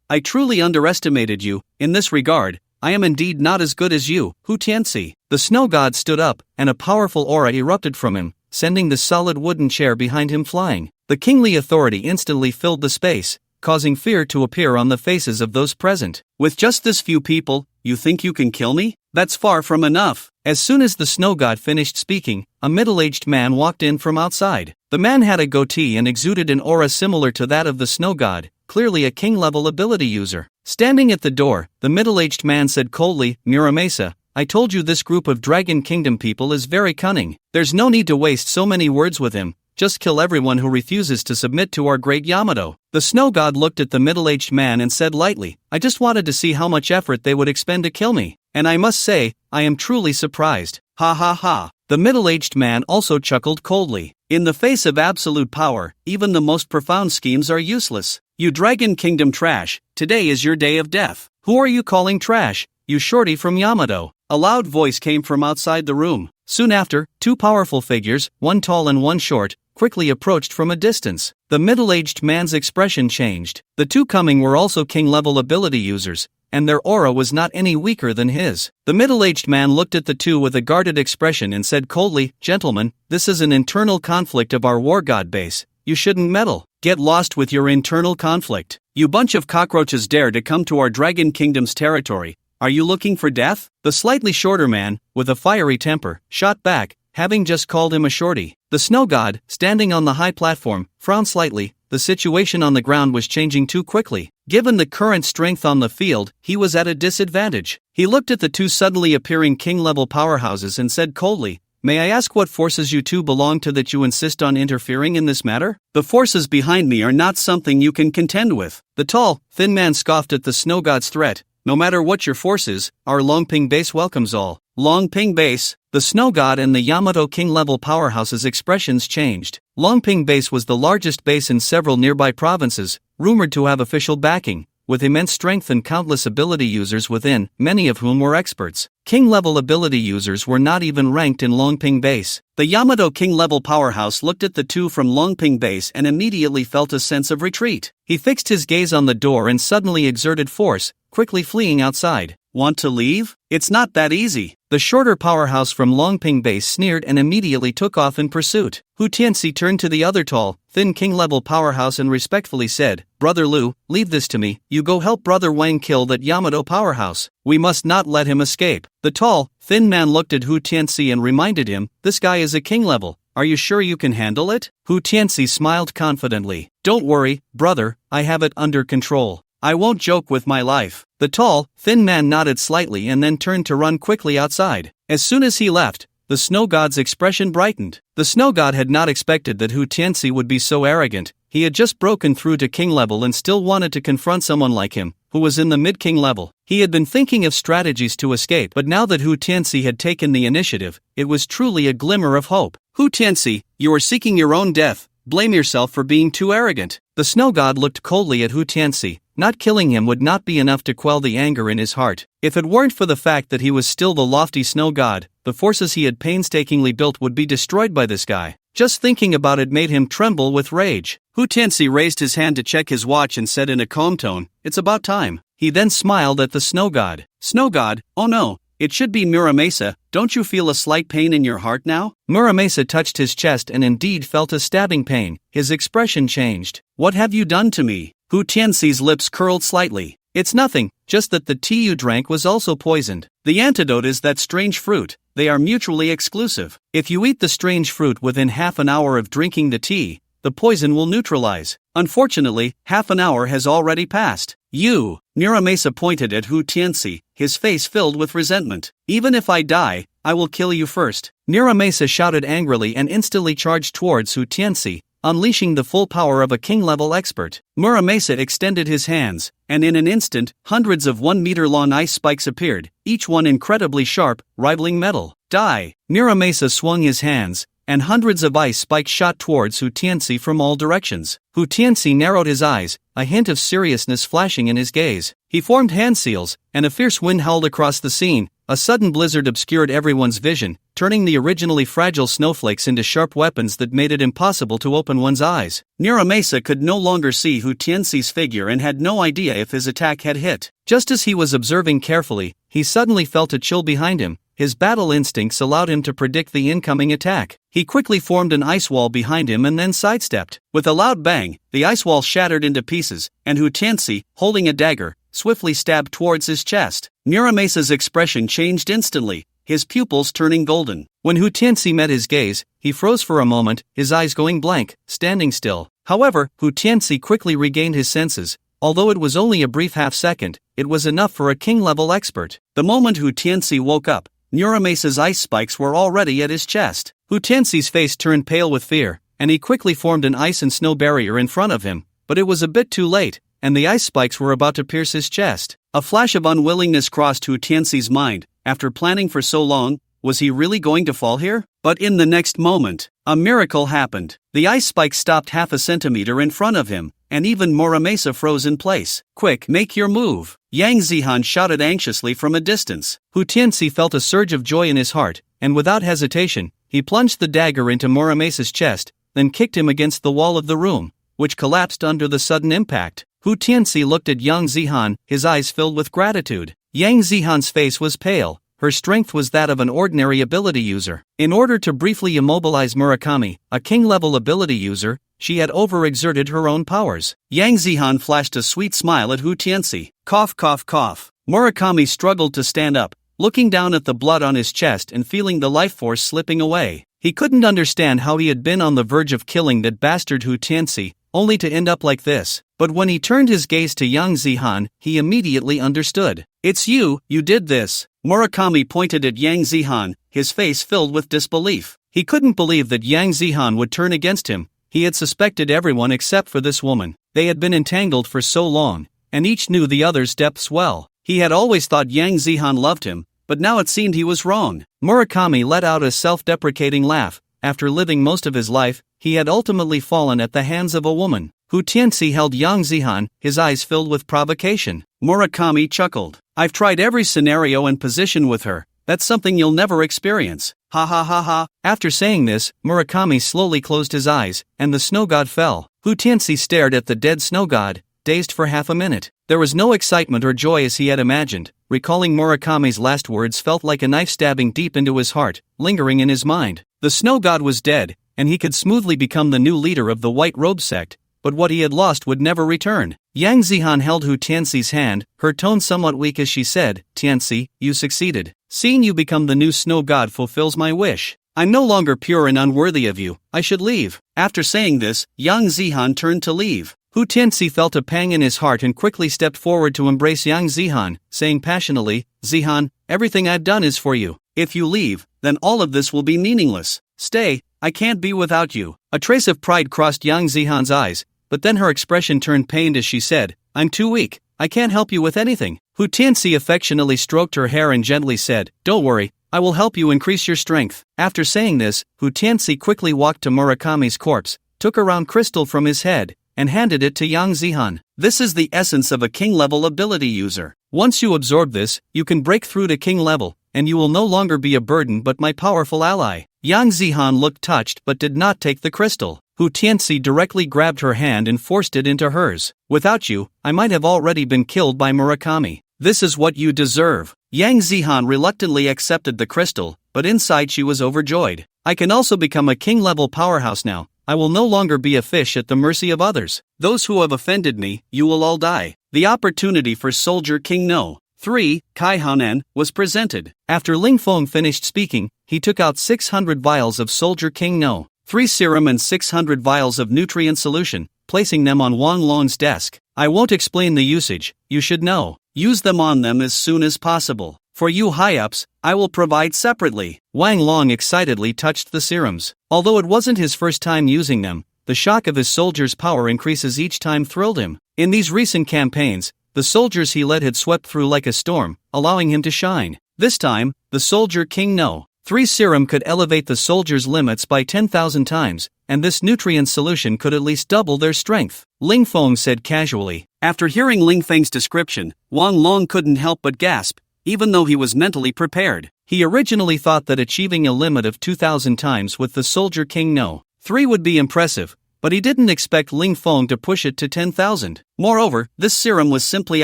Speaker 1: I truly underestimated you. In this regard, I am indeed not as good as you, Hu Tianxi." The snow god stood up, and a powerful aura erupted from him, sending the solid wooden chair behind him flying. The kingly authority instantly filled the space, causing fear to appear on the faces of those present. With just this few people, you think you can kill me? That's far from enough. As soon as the snow god finished speaking, a middle-aged man walked in from outside. The man had a goatee and exuded an aura similar to that of the snow god, clearly a king-level ability user. Standing at the door, the middle-aged man said coldly, Muramasa, I told you this group of Dragon Kingdom people is very cunning. There's no need to waste so many words with him. Just kill everyone who refuses to submit to our great Yamato. The snow god looked at the middle-aged man and said lightly, I just wanted to see how much effort they would expend to kill me. And I must say, I am truly surprised. Ha ha ha. The middle-aged man also chuckled coldly. In the face of absolute power, even the most profound schemes are useless. You Dragon Kingdom trash, today is your day of death. Who are you calling trash? You shorty from Yamato. A loud voice came from outside the room. Soon after, two powerful figures, one tall and one short, quickly approached from a distance. The middle-aged man's expression changed. The two coming were also king-level ability users, and their aura was not any weaker than his. The middle-aged man looked at the two with a guarded expression and said coldly, Gentlemen, this is an internal conflict of our war god base. You shouldn't meddle. Get lost with your internal conflict. You bunch of cockroaches dare to come to our Dragon Kingdom's territory. Are you looking for death? The slightly shorter man, with a fiery temper, shot back, having just called him a shorty. The snow god, standing on the high platform, frowned slightly. The situation on the ground was changing too quickly. Given the current strength on the field, he was at a disadvantage. He looked at the two suddenly appearing king-level powerhouses and said coldly, May I ask what forces you two belong to that you insist on interfering in this matter? The forces behind me are not something you can contend with. The tall, thin man scoffed at the snow god's threat. No matter what your force is, our longping base welcomes all. Longping base. The snow god and the Yamato king-level powerhouses' expressions changed. Longping base was the largest base in several nearby provinces, rumored to have official backing, with immense strength and countless ability users within, many of whom were experts. King-level ability users were not even ranked in Longping base. The Yamato king-level powerhouse looked at the two from Longping base and immediately felt a sense of retreat. He fixed his gaze on the door and suddenly exerted force, quickly fleeing outside. Want to leave? It's not that easy. The shorter powerhouse from Longping base sneered and immediately took off in pursuit. Hu Tianxi turned to the other tall, thin king-level powerhouse and respectfully said, Brother Lu, leave this to me. You go help Brother Wang kill that Yamato powerhouse. We must not let him escape. The tall, thin man looked at Hu Tianxi and reminded him, this guy is a king level. Are you sure you can handle it? Hu Tianxi smiled confidently. Don't worry, brother, I have it under control. I won't joke with my life. The tall, thin man nodded slightly and then turned to run quickly outside. As soon as he left, the snow god's expression brightened. The snow god had not expected that Hu Tianxi would be so arrogant. He had just broken through to king level and still wanted to confront someone like him, who was in the mid-king level. He had been thinking of strategies to escape, but now that Hu Tianxi had taken the initiative, it was truly a glimmer of hope. Hu Tianxi, you are seeking your own death. Blame yourself for being too arrogant. The snow god looked coldly at Hu Tianxi. Not killing him would not be enough to quell the anger in his heart. If it weren't for the fact that he was still the lofty snow god, the forces he had painstakingly built would be destroyed by this guy. Just thinking about it made him tremble with rage. Hu Tianxi raised his hand to check his watch and said in a calm tone, It's about time. He then smiled at the snow god. Snow god, oh no, it should be Muramasa. Don't you feel a slight pain in your heart now? Muramasa touched his chest and indeed felt a stabbing pain. His expression changed. What have you done to me? Hu Tianxi's lips curled slightly. It's nothing, just that the tea you drank was also poisoned. The antidote is that strange fruit. They are mutually exclusive. If you eat the strange fruit within half an hour of drinking the tea, the poison will neutralize. Unfortunately, half an hour has already passed. You, Muramasa pointed at Hu Tianxi, his face filled with resentment. Even if I die, I will kill you first. Muramasa shouted angrily and instantly charged towards Hu Tianxi, unleashing the full power of a king-level expert. Muramasa extended his hands, and in an instant, hundreds of 1-meter-long ice spikes appeared, each one incredibly sharp, rivaling metal. Die! Muramasa swung his hands, and hundreds of ice spikes shot towards Hu Tianxi from all directions. Hu Tianxi narrowed his eyes, a hint of seriousness flashing in his gaze. He formed hand seals, and a fierce wind howled across the scene. A sudden blizzard obscured everyone's vision, turning the originally fragile snowflakes into sharp weapons that made it impossible to open one's eyes. Muramasa could no longer see Hu Tianxi's figure and had no idea if his attack had hit. Just as he was observing carefully, he suddenly felt a chill behind him. his battle instincts allowed him to predict the incoming attack. He quickly formed an ice wall behind him and then sidestepped. With a loud bang, the ice wall shattered into pieces, and Hu Tianxi, holding a dagger, swiftly stabbed towards his chest. Muramesa's expression changed instantly, his pupils turning golden. When Hu Tianxi met his gaze, he froze for a moment, his eyes going blank, standing still. However, Hu Tianxi quickly regained his senses. Although it was only a brief half-second, it was enough for a king-level expert. The moment Hu Tianxi woke up, Muramesa's ice spikes were already at his chest. Hu Tianxi's face turned pale with fear, and he quickly formed an ice and snow barrier in front of him, but it was a bit too late, and the ice spikes were about to pierce his chest. A flash of unwillingness crossed Hu Tianxi's mind. After planning for so long, was he really going to fall here? But in the next moment, a miracle happened. The ice spike stopped half a centimeter in front of him, and even Muramesa froze in place. "Quick, make your move!" Yang Zihan shouted anxiously from a distance. Hu Tianxi felt a surge of joy in his heart, and without hesitation, he plunged the dagger into Muramesa's chest, then kicked him against the wall of the room, which collapsed under the sudden impact. Hu Tianxi looked at Yang Zihan, his eyes filled with gratitude. Yang Zihan's face was pale. Her strength was that of an ordinary ability user. In order to briefly immobilize Murakami, a king-level ability user, she had overexerted her own powers. Yang Zihan flashed a sweet smile at Hu Tianxi. Cough, cough, cough. Murakami struggled to stand up, looking down at the blood on his chest and feeling the life force slipping away. He couldn't understand how he had been on the verge of killing that bastard Hu Tianxi, only to end up like this. But when he turned his gaze to Yang Zihan, he immediately understood. "It's you did this." Murakami pointed at Yang Zihan, his face filled with disbelief. He couldn't believe that Yang Zihan would turn against him. He had suspected everyone except for this woman. They had been entangled for so long, and each knew the other's depths well. He had always thought Yang Zihan loved him, but now it seemed he was wrong. Murakami let out a self-deprecating laugh. After living most of his life, he had ultimately fallen at the hands of a woman. Hu Tianxi held Yang Zihan, his eyes filled with provocation. Murakami chuckled. "I've tried every scenario and position with her. That's something you'll never experience. Ha ha ha ha." After saying this, Murakami slowly closed his eyes, and the snow god fell. Hu Tianxi stared at the dead snow god, dazed for half a minute. There was no excitement or joy as he had imagined. Recalling Murakami's last words felt like a knife stabbing deep into his heart, lingering in his mind. The snow god was dead, and he could smoothly become the new leader of the White Robe sect, but what he had lost would never return. Yang Zihan held Hu Tianxi's hand, her tone somewhat weak as she said, "Tianxi, you succeeded. Seeing you become the new snow god fulfills my wish. I'm no longer pure and unworthy of you. I should leave." After saying this, Yang Zihan turned to leave. Hu Tianxi felt a pang in his heart and quickly stepped forward to embrace Yang Zihan, saying passionately, "Zihan, everything I've done is for you. If you leave, then all of this will be meaningless. Stay, I can't be without you." A trace of pride crossed Yang Zihan's eyes, but then her expression turned pained as she said, "I'm too weak. I can't help you with anything." Hu Tianxi affectionately stroked her hair and gently said, "Don't worry, I will help you increase your strength." After saying this, Hu Tianxi quickly walked to Murakami's corpse, took a round crystal from his head, and handed it to Yang Zihan. "This is the essence of a king-level ability user. Once you absorb this, you can break through to king level, and you will no longer be a burden but my powerful ally." Yang Zihan looked touched but did not take the crystal. Hu Tianxi directly grabbed her hand and forced it into hers. "Without you, I might have already been killed by Murakami. This is what you deserve." Yang Zihan reluctantly accepted the crystal, but inside she was overjoyed. "I can also become a king-level powerhouse now. I will no longer be a fish at the mercy of others. Those who have offended me, you will all die." The opportunity for Soldier King No. 3, Kai Hanen, was presented. After Ling Feng finished speaking, he took out 600 vials of Soldier King No. 3 serum and 600 vials of nutrient solution, placing them on Wang Long's desk. "I won't explain the usage, you should know. Use them on them as soon as possible. For you high-ups, I will provide separately." Wang Long excitedly touched the serums. Although it wasn't his first time using them, the shock of his soldiers' power increases each time thrilled him. In these recent campaigns, the soldiers he led had swept through like a storm, allowing him to shine. This time, the Soldier King No. 3 serum could elevate the soldiers' limits by 10,000 times, and this nutrient solution could at least double their strength, Ling Feng said casually. After hearing Ling Feng's description, Wang Long couldn't help but gasp, even though he was mentally prepared. He originally thought that achieving a limit of 2,000 times with the Soldier King No. 3 would be impressive, but he didn't expect Ling Feng to push it to 10,000. Moreover, this serum was simply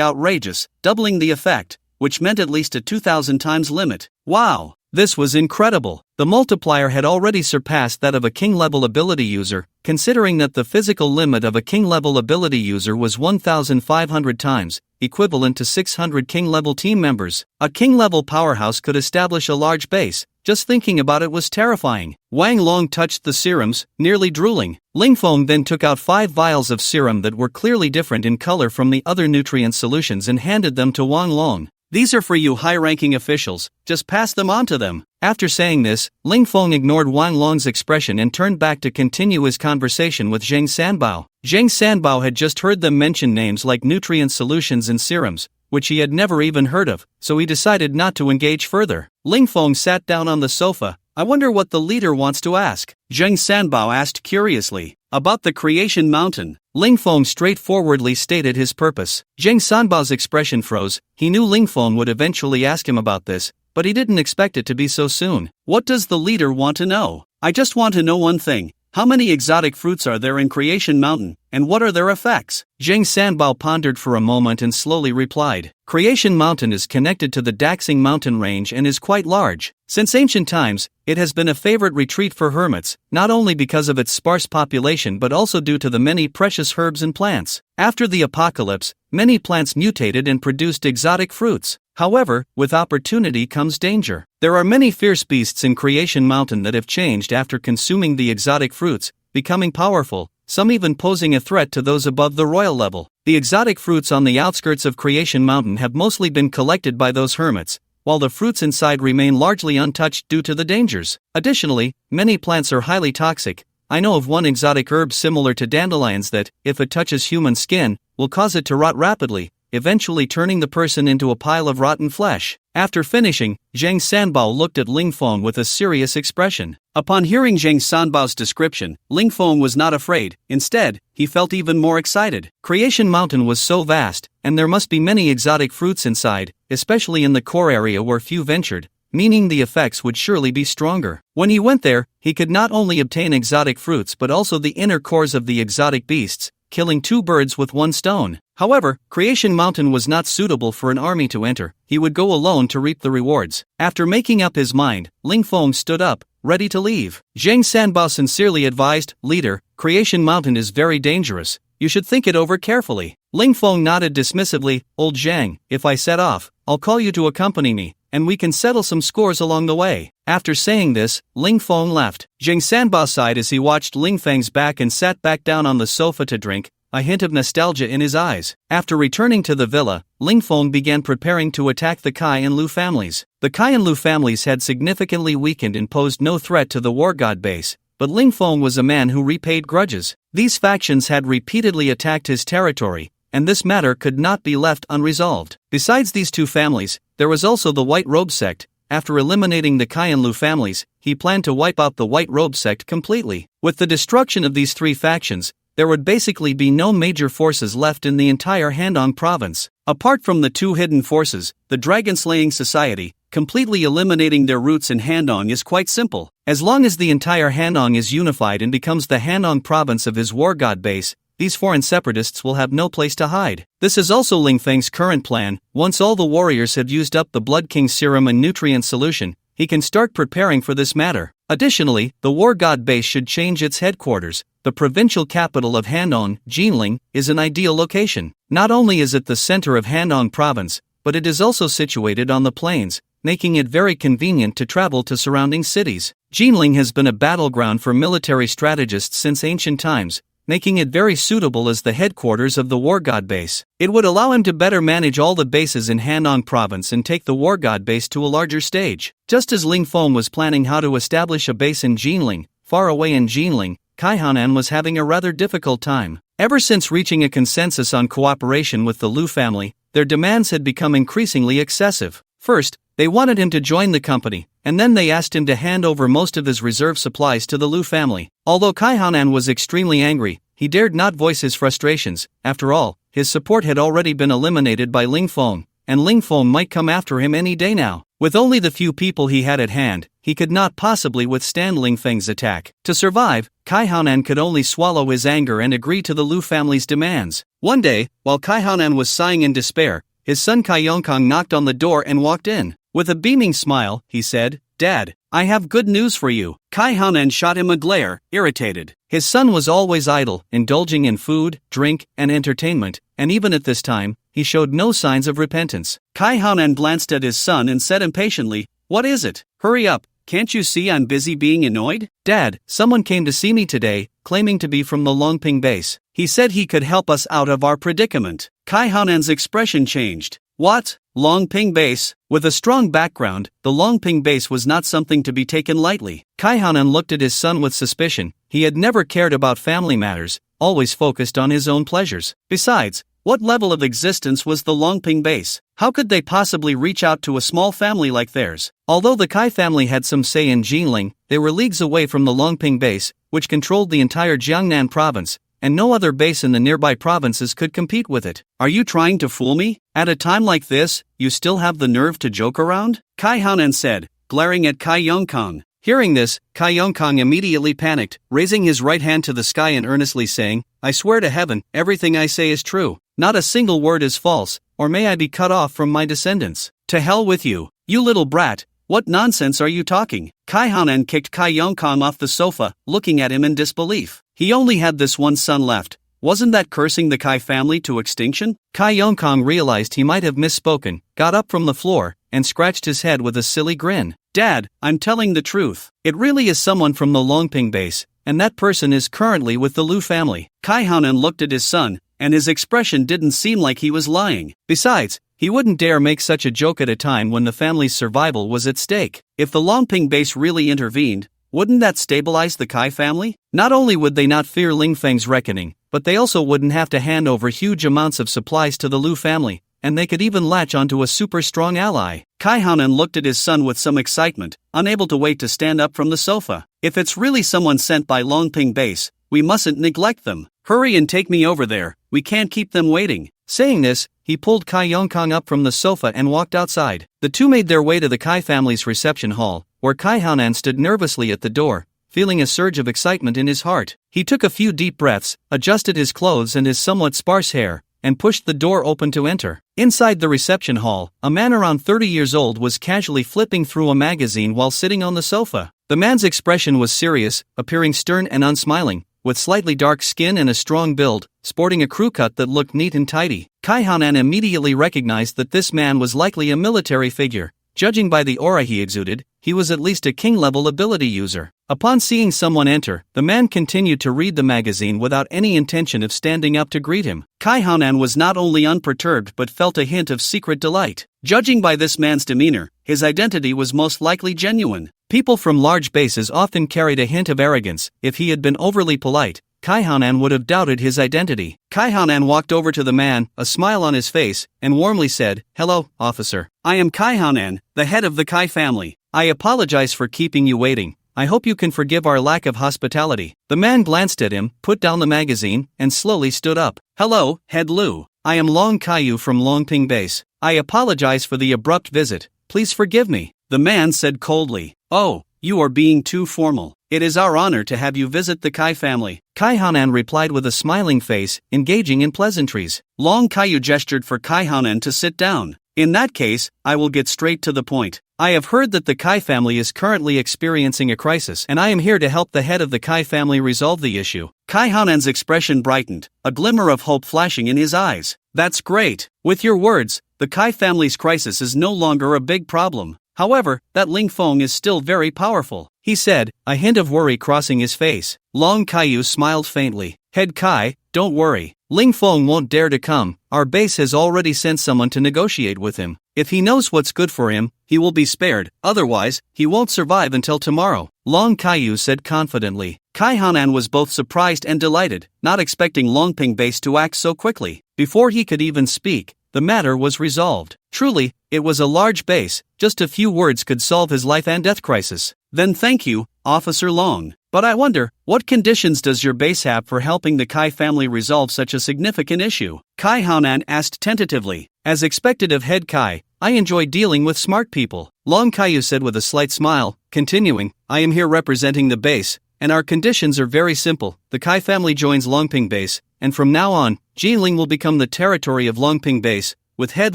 Speaker 1: outrageous, doubling the effect, which meant at least a 2,000 times limit. Wow! This was incredible. The multiplier had already surpassed that of a king-level ability user, considering that the physical limit of a king-level ability user was 1,500 times, equivalent to 600 king-level team members. A king-level powerhouse could establish a large base. Just thinking about it was terrifying. Wang Long touched the serums, nearly drooling. Ling Feng then took out 5 vials of serum that were clearly different in color from the other nutrient solutions and handed them to Wang Long. These are for you high-ranking officials, just pass them on to them. After saying this, Ling Feng ignored Wang Long's expression and turned back to continue his conversation with Zhang Sanbao. Zhang Sanbao had just heard them mention names like nutrient solutions and serums, which he had never even heard of, so he decided not to engage further. Ling Feng sat down on the sofa. I wonder what the leader wants to ask. Zhang Sanbao asked curiously. About the Creation Mountain. Ling Feng straightforwardly stated his purpose. Zhang Sanbao's expression froze. He knew Ling Feng would eventually ask him about this, but he didn't expect it to be so soon. What does the leader want to know? I just want to know one thing. How many exotic fruits are there in Creation Mountain, and what are their effects? Zhang Sanbao pondered for a moment and slowly replied. Creation Mountain is connected to the Daxing mountain range and is quite large. Since ancient times, it has been a favorite retreat for hermits, not only because of its sparse population but also due to the many precious herbs and plants. After the apocalypse, many plants mutated and produced exotic fruits. However, with opportunity comes danger. There are many fierce beasts in Creation Mountain that have changed after consuming the exotic fruits, becoming powerful, some even posing a threat to those above the royal level. The exotic fruits on the outskirts of Creation Mountain have mostly been collected by those hermits, while the fruits inside remain largely untouched due to the dangers. Additionally, many plants are highly toxic. I know of one exotic herb similar to dandelions that, if it touches human skin, will cause it to rot rapidly, eventually turning the person into a pile of rotten flesh. After finishing, Zhang Sanbao looked at Ling Feng with a serious expression. Upon hearing Zhang Sanbao's description, Ling Feng was not afraid. Instead, he felt even more excited. Creation Mountain was so vast, and there must be many exotic fruits inside, especially in the core area where few ventured, meaning the effects would surely be stronger. When he went there, he could not only obtain exotic fruits but also the inner cores of the exotic beasts, killing 2 birds with 1 stone. However, Creation Mountain was not suitable for an army to enter. He would go alone to reap the rewards. After making up his mind, Ling Feng stood up, ready to leave. Zhang Sanbao sincerely advised, Leader, Creation Mountain is very dangerous. You should think it over carefully. Ling Feng nodded dismissively. Old Zhang, if I set off, I'll call you to accompany me, and we can settle some scores along the way. After saying this, Ling Feng left. Zhang Sanbao sighed as he watched Ling Feng's back and sat back down on the sofa to drink, a hint of nostalgia in his eyes. After returning to the villa, Ling Feng began preparing to attack the Kai and Lu families. The Kai and Lu families had significantly weakened and posed no threat to the war god base, but Ling Feng was a man who repaid grudges. These factions had repeatedly attacked his territory, and this matter could not be left unresolved. Besides these 2 families, there was also the White Robe sect. After eliminating the Kai and Lu families, he planned to wipe out the White Robe sect completely. With the destruction of these 3 factions, there would basically be no major forces left in the entire Handong province. Apart from the 2 hidden forces, the Dragon-Slaying Society, completely eliminating their roots in Handong is quite simple. As long as the entire Handong is unified and becomes the Handong province of his war god base, these foreign separatists will have no place to hide. This is also Ling Feng's current plan. Once all the warriors have used up the Blood King serum and nutrient solution, he can start preparing for this matter. Additionally, the war god base should change its headquarters. The provincial capital of Handong, Jinling, is an ideal location. Not only is it the center of Handong province, but it is also situated on the plains, making it very convenient to travel to surrounding cities. Jinling has been a battleground for military strategists since ancient times, making it very suitable as the headquarters of the war god base. It would allow him to better manage all the bases in Handong province and take the war god base to a larger stage. Just as Ling Feng was planning how to establish a base in Jinling, far away in Jinling, Kai Hanan was having a rather difficult time. Ever since reaching a consensus on cooperation with the Lu family, their demands had become increasingly excessive. First, they wanted him to join the company, and then they asked him to hand over most of his reserve supplies to the Lu family. Although Kai Hanan was extremely angry, he dared not voice his frustrations. After all, his support had already been eliminated by Ling Feng, and Ling Feng might come after him any day now. With only the few people he had at hand, he could not possibly withstand Ling Feng's attack. To survive, Kai Hanan could only swallow his anger and agree to the Lu family's demands. One day, while Kai Hanan was sighing in despair, his son Kai Yongkang knocked on the door and walked in. With a beaming smile, he said, Dad, I have good news for you. Kai Hanan shot him a glare, irritated. His son was always idle, indulging in food, drink, and entertainment, and even at this time, he showed no signs of repentance. Kai Hanan glanced at his son and said impatiently, "What is it? Hurry up, can't you see I'm busy being annoyed?" "Dad, someone came to see me today, claiming to be from the Longping base. He said he could help us out of our predicament." Kai Hanan's expression changed. "What? Longping base?" With a strong background, the Longping base was not something to be taken lightly. Kai Hanan looked at his son with suspicion. He had never cared about family matters, always focused on his own pleasures. Besides, what level of existence was the Longping base? How could they possibly reach out to a small family like theirs? Although the Kai family had some say in Jinling, they were leagues away from the Longping base, which controlled the entire Jiangnan province, and no other base in the nearby provinces could compete with it. "Are you trying to fool me? At a time like this, you still have the nerve to joke around?" Kai Hanan said, glaring at Kai Yongkang. Hearing this, Kai Yongkang immediately panicked, raising his right hand to the sky and earnestly saying, "I swear to heaven, everything I say is true. Not a single word is false, or may I be cut off from my descendants." "To hell with you, you little brat, what nonsense are you talking?" Kai Hanan kicked Kai Yongkang off the sofa, looking at him in disbelief. He only had this one son left. Wasn't that cursing the Kai family to extinction? Kai Yongkang realized he might have misspoken, got up from the floor, and scratched his head with a silly grin. "Dad, I'm telling the truth. It really is someone from the Longping base, and that person is currently with the Lu family." Kai Hanan looked at his son, and his expression didn't seem like he was lying. Besides, he wouldn't dare make such a joke at a time when the family's survival was at stake. If the Longping base really intervened, wouldn't that stabilize the Kai family? Not only would they not fear Ling Feng's reckoning, but they also wouldn't have to hand over huge amounts of supplies to the Lu family, and they could even latch onto a super strong ally. Kai Hanan looked at his son with some excitement, unable to wait to stand up from the sofa. "If it's really someone sent by Longping base, we mustn't neglect them. Hurry and take me over there, we can't keep them waiting." Saying this, he pulled Kai Yongkang up from the sofa and walked outside. The two made their way to the Kai family's reception hall, where Kai Hanan stood nervously at the door, feeling a surge of excitement in his heart. He took a few deep breaths, adjusted his clothes and his somewhat sparse hair, and pushed the door open to enter. Inside the reception hall, a man around 30 years old was casually flipping through a magazine while sitting on the sofa. The man's expression was serious, appearing stern and unsmiling, with slightly dark skin and a strong build, sporting a crew cut that looked neat and tidy. Kai Hanan immediately recognized that this man was likely a military figure. Judging by the aura he exuded, he was at least a king-level ability user. Upon seeing someone enter, the man continued to read the magazine without any intention of standing up to greet him. Kai Hanan was not only unperturbed but felt a hint of secret delight. Judging by this man's demeanor, his identity was most likely genuine. People from large bases often carried a hint of arrogance. If he had been overly polite, Kai Hanan would have doubted his identity. Kai Hanan walked over to the man, a smile on his face, and warmly said, "Hello, officer. I am Kai Hanan, the head of the Kai family. I apologize for keeping you waiting. I hope you can forgive our lack of hospitality." The man glanced at him, put down the magazine, and slowly stood up. "Hello, Head Lu. I am Long Kaiyu from Longping Base. I apologize for the abrupt visit. Please forgive me." The man said coldly, "Oh, you are being too formal. It is our honor to have you visit the Kai family." Kai Hanan replied with a smiling face, engaging in pleasantries. Long Kaiyu gestured for Kai Hanan to sit down. "In that case, I will get straight to the point. I have heard that the Kai family is currently experiencing a crisis, and I am here to help the head of the Kai family resolve the issue." Kai Hanan's expression brightened, a glimmer of hope flashing in his eyes. "That's great. With your words, the Kai family's crisis is no longer a big problem. However, that Ling Feng is still very powerful," he said, a hint of worry crossing his face. Long Kaiyu smiled faintly. "Head Kai, don't worry. Ling Feng won't dare to come. Our base has already sent someone to negotiate with him. If he knows what's good for him, he will be spared. Otherwise, he won't survive until tomorrow," Long Kaiyu said confidently. Kai Hanan was both surprised and delighted, not expecting Longping base to act so quickly. Before he could even speak, the matter was resolved. Truly, it was a large base. Just a few words could solve his life and death crisis. "Then thank you, Officer Long. But I wonder, what conditions does your base have for helping the Kai family resolve such a significant issue?" Kai Hanan asked tentatively. "As expected of Head Kai, I enjoy dealing with smart people," Long Kaiyu said with a slight smile, continuing, "I am here representing the base, and our conditions are very simple. The Kai family joins Longping base, and from now on, Jinling will become the territory of Longping base, with Head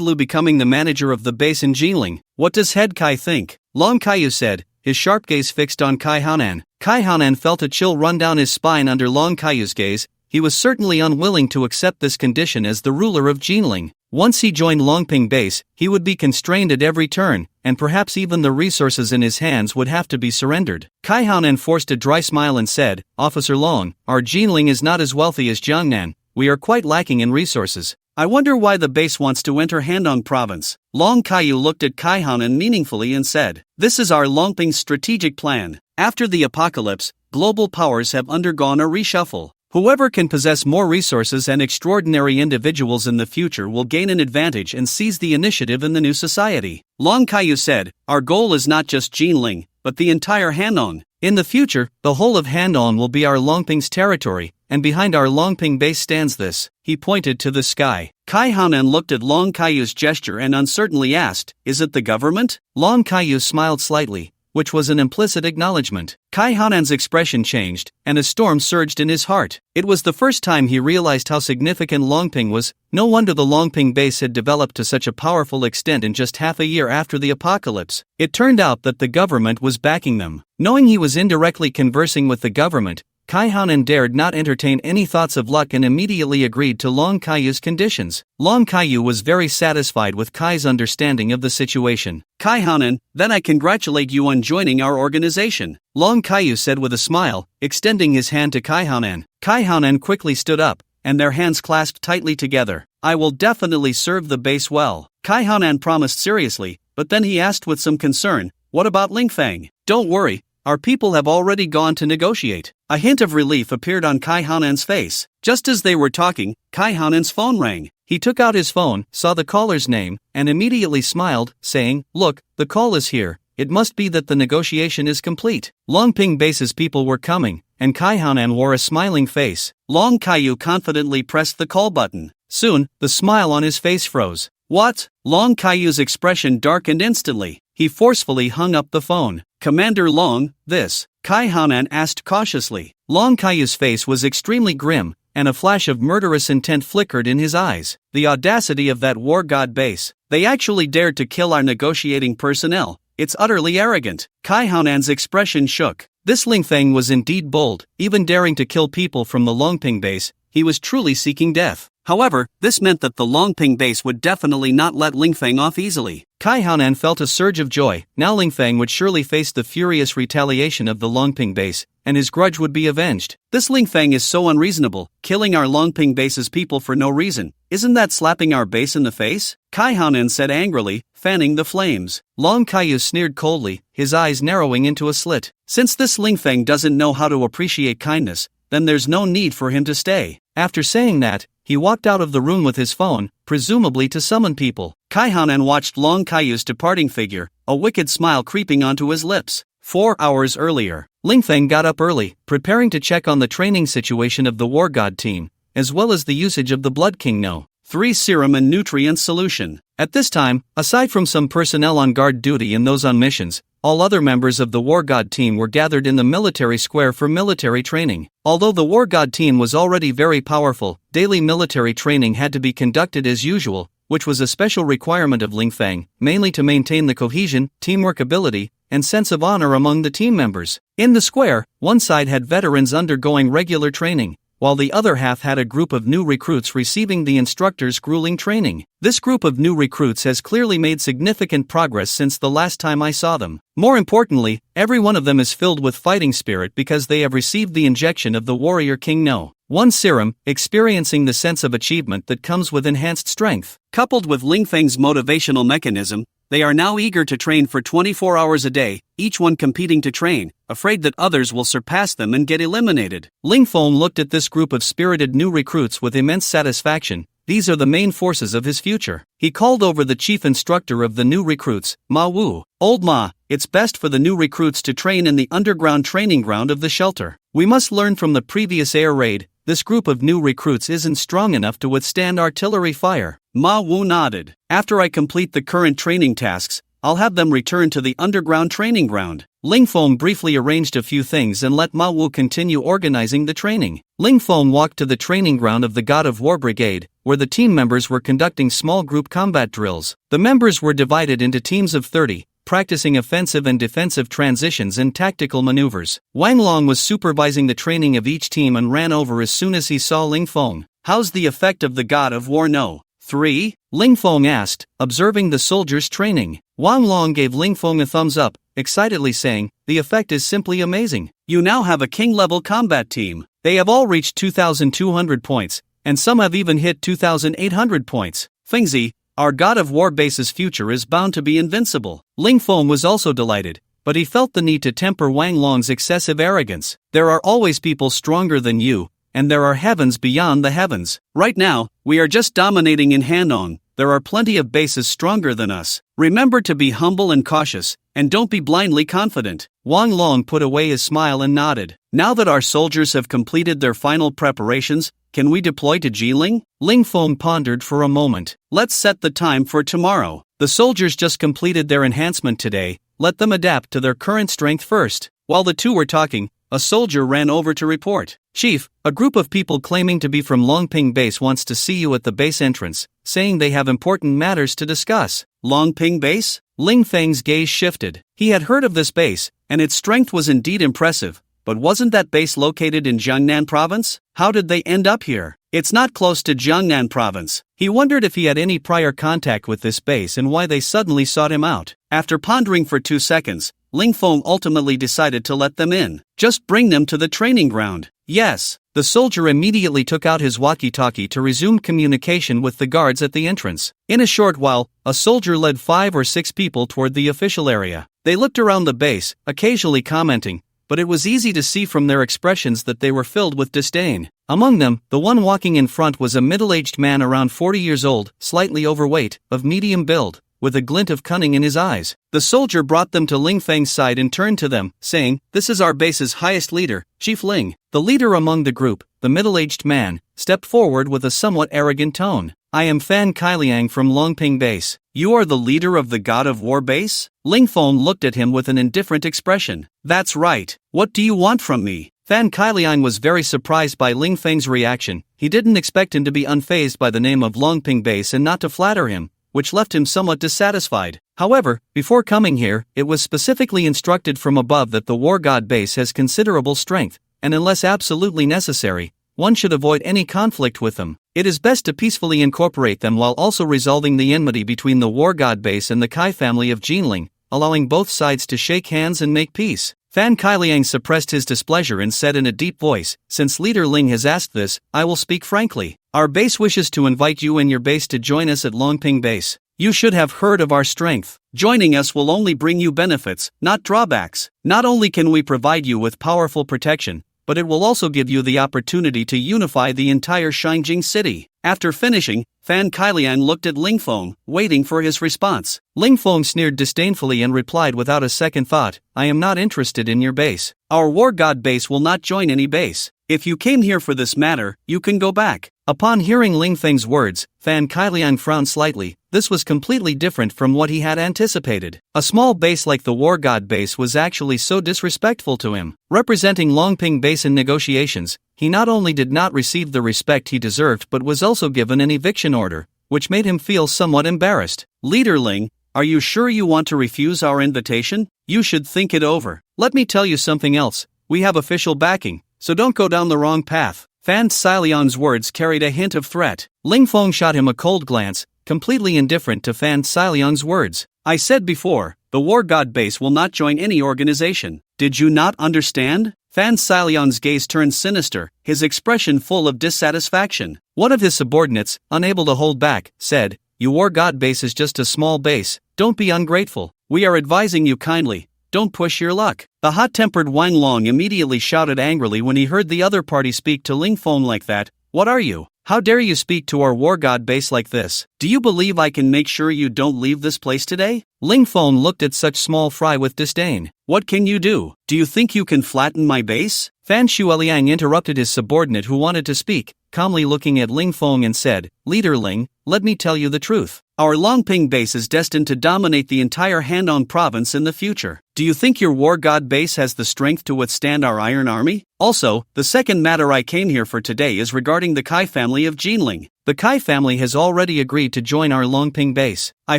Speaker 1: Lu becoming the manager of the base in Jinling. What does Head Kai think?" Long Kaiyu said, his sharp gaze fixed on Kai Haonan. Kai Haonan felt a chill run down his spine under Long Kaiyu's gaze. He was certainly unwilling to accept this condition as the ruler of Jinling. Once he joined Longping base, he would be constrained at every turn, and perhaps even the resources in his hands would have to be surrendered. Kai Haonan forced a dry smile and said, "Officer Long, our Jinling is not as wealthy as Jiangnan. We are quite lacking in resources. I wonder why the base wants to enter Handong province." Long Kaiyu looked at Kai Haonan meaningfully and said, "This is our Longping strategic plan. After the apocalypse, global powers have undergone a reshuffle. Whoever can possess more resources and extraordinary individuals in the future will gain an advantage and seize the initiative in the new society." Long Kaiyu said, "Our goal is not just Jinling, but the entire Handong. In the future, the whole of Handong will be our Longping's territory, and behind our Longping base stands this." He pointed to the sky. Kai Haonan looked at Long Kaiyu's gesture and uncertainly asked, "Is it the government?" Long Kaiyu smiled slightly, which was an implicit acknowledgement. Kai Hanan's expression changed, and a storm surged in his heart. It was the first time he realized how significant Longping was. No wonder the Longping base had developed to such a powerful extent in just half a year after the apocalypse. It turned out that the government was backing them. Knowing he was indirectly conversing with the government, Kai Haonan dared not entertain any thoughts of luck and immediately agreed to Long Kaiyu's conditions. Long Kaiyu was very satisfied with Kai's understanding of the situation. "Kai Haonan, then I congratulate you on joining our organization," Long Kaiyu said with a smile, extending his hand to Kai Haonan. Kai Haonan quickly stood up, and their hands clasped tightly together. "I will definitely serve the base well," Kai Haonan promised seriously, but then he asked with some concern, "What about Lingfang?" "Don't worry. Our people have already gone to negotiate." A hint of relief appeared on Kai Haonan's face. Just as they were talking, Kai Haonan's phone rang. He took out his phone, saw the caller's name, and immediately smiled, saying, "Look, the call is here. It must be that the negotiation is complete." Longping base's people were coming, and Kai Haonan wore a smiling face. Long Kaiyu confidently pressed the call button. Soon, the smile on his face froze. "What?" Long Kaiyu's expression darkened instantly. He forcefully hung up the phone. "Commander Long, this?" Kai Haonan asked cautiously. Long Kaiyu's face was extremely grim, and a flash of murderous intent flickered in his eyes. The audacity of that war god base. They actually dared to kill our negotiating personnel. It's utterly arrogant. Kai Haonan's expression shook. This Lingfang was indeed bold, even daring to kill people from the Longping base. He was truly seeking death. However, this meant that the Longping base would definitely not let Lingfang off easily. Kai Haonan felt a surge of joy. Now Lingfang would surely face the furious retaliation of the Longping base, and his grudge would be avenged. This Lingfang is so unreasonable, killing our Longping base's people for no reason. Isn't that slapping our base in the face? Kai Haonan said angrily, fanning the flames. Long Kaiyu sneered coldly, his eyes narrowing into a slit. Since this Lingfang doesn't know how to appreciate kindness, then there's no need for him to stay. After saying that, he walked out of the room with his phone, presumably to summon people. Kai Haonan watched Long Kaiyu's departing figure, a wicked smile creeping onto his lips. 4 hours earlier, Lingfang got up early, preparing to check on the training situation of the War God team, as well as the usage of the Blood King No. 3 serum and nutrient solution. At this time, aside from some personnel on guard duty and those on missions, all other members of the War God team were gathered in the military square for military training. Although the War God team was already very powerful, daily military training had to be conducted as usual, which was a special requirement of Lingfang, mainly to maintain the cohesion, teamwork ability, and sense of honor among the team members. In the square, one side had veterans undergoing regular training, while the other half had a group of new recruits receiving the instructor's grueling training. This group of new recruits has clearly made significant progress since the last time I saw them. More importantly, every one of them is filled with fighting spirit because they have received the injection of the Warrior King No. 1 serum, experiencing the sense of achievement that comes with enhanced strength. Coupled with Lingfang's motivational mechanism, they are now eager to train for 24 hours a day, each one competing to train, afraid that others will surpass them and get eliminated. Lingfeng looked at this group of spirited new recruits with immense satisfaction. These are the main forces of his future. He called over the chief instructor of the new recruits, Ma Wu. "Old Ma, it's best for the new recruits to train in the underground training ground of the shelter. We must learn from the previous air raid. This group of new recruits isn't strong enough to withstand artillery fire." Ma Wu nodded. "After I complete the current training tasks, I'll have them return to the underground training ground." Lingfeng briefly arranged a few things and let Ma Wu continue organizing the training. Lingfeng walked to the training ground of the God of War Brigade, where the team members were conducting small group combat drills. The members were divided into teams of 30, practicing offensive and defensive transitions and tactical maneuvers. Wang Long was supervising the training of each team and ran over as soon as he saw Ling Feng. "How's the effect of the God of War No. 3? Ling Feng asked, observing the soldiers' training. Wang Long gave Ling Feng a thumbs up, excitedly saying, "The effect is simply amazing. You now have a king-level combat team. They have all reached 2,200 points, and some have even hit 2,800 points. Fengzi, our God of War base's future is bound to be invincible." Ling Feng was also delighted, but he felt the need to temper Wang Long's excessive arrogance. "There are always people stronger than you, and there are heavens beyond the heavens. Right now, we are just dominating in Hanong. There are plenty of bases stronger than us. Remember to be humble and cautious, and don't be blindly confident." Wang Long put away his smile and nodded. "Now that our soldiers have completed their final preparations, can we deploy to Jiling?" Ling Feng pondered for a moment. "Let's set the time for tomorrow. The soldiers just completed their enhancement today. Let them adapt to their current strength first." While the two were talking, a soldier ran over to report. "Chief, a group of people claiming to be from Longping base wants to see you at the base entrance, saying they have important matters to discuss." Longping base? Ling Feng's gaze shifted. He had heard of this base, and its strength was indeed impressive, but wasn't that base located in Jiangnan province? How did they end up here? It's not close to Jiangnan province. He wondered if he had any prior contact with this base and why they suddenly sought him out. After pondering for 2 seconds, Ling Feng ultimately decided to let them in. "Just bring them to the training ground." "Yes." The soldier immediately took out his walkie-talkie to resume communication with the guards at the entrance. In a short while, a soldier led 5 or 6 people toward the official area. They looked around the base, occasionally commenting, but it was easy to see from their expressions that they were filled with disdain. Among them, the one walking in front was a middle-aged man around 40 years old, slightly overweight, of medium build, with a glint of cunning in his eyes. The soldier brought them to Ling Feng's side and turned to them, saying, "This is our base's highest leader, Chief Ling." The leader among the group, the middle-aged man, stepped forward with a somewhat arrogant tone. "I am Fan Kailiang from Longping base." "You are the leader of the God of War base?" Ling Feng looked at him with an indifferent expression. "That's right. What do you want from me?" Fan Kailiang was very surprised by Ling Feng's reaction. He didn't expect him to be unfazed by the name of Longping base and not to flatter him, which left him somewhat dissatisfied. However, before coming here, it was specifically instructed from above that the War God base has considerable strength, and unless absolutely necessary, one should avoid any conflict with them. It is best to peacefully incorporate them while also resolving the enmity between the War God base and the Kai family of Jinling, allowing both sides to shake hands and make peace. Fan Kailiang suppressed his displeasure and said in a deep voice, "Since Leader Ling has asked this, I will speak frankly. Our base wishes to invite you and your base to join us at Longping base. You should have heard of our strength. Joining us will only bring you benefits, not drawbacks. Not only can we provide you with powerful protection, but it will also give you the opportunity to unify the entire Shangjing city." After finishing, Fan Kailiang looked at Ling Feng, waiting for his response. Ling Feng sneered disdainfully and replied without a second thought, "I am not interested in your base. Our War God base will not join any base. If you came here for this matter, you can go back." Upon hearing Ling Feng's words, Fan Kailiang frowned slightly. This was completely different from what he had anticipated. A small base like the War God base was actually so disrespectful to him. Representing Longping base in negotiations, he not only did not receive the respect he deserved but was also given an eviction order, which made him feel somewhat embarrassed. "Leader Ling, are you sure you want to refuse our invitation? You should think it over. Let me tell you something else. We have official backing, so don't go down the wrong path." Fan Kailiang's words carried a hint of threat. Ling Feng shot him a cold glance, completely indifferent to Fan Kailiang's words. "I said before, the War God base will not join any organization. Did you not understand?" Fan Kailiang's gaze turned sinister, his expression full of dissatisfaction. One of his subordinates, unable to hold back, said, "Your War God base is just a small base. Don't be ungrateful. We are advising you kindly. Don't push your luck." The hot-tempered Wang Long immediately shouted angrily when he heard the other party speak to Ling Feng like that. "What are you? How dare you speak to our War God base like this? Do you believe I can make sure you don't leave this place today?" Ling Feng looked at such small fry with disdain. "What can you do? Do you think you can flatten my base?" Fan Shueliang interrupted his subordinate who wanted to speak, calmly looking at Ling Feng and said, "Leader Ling, let me tell you the truth. Our Longping base is destined to dominate the entire Hanong province in the future. Do you think your War God base has the strength to withstand our Iron Army? Also, the second matter I came here for today is regarding the Kai family of Jinling. The Kai family has already agreed to join our Longping base. I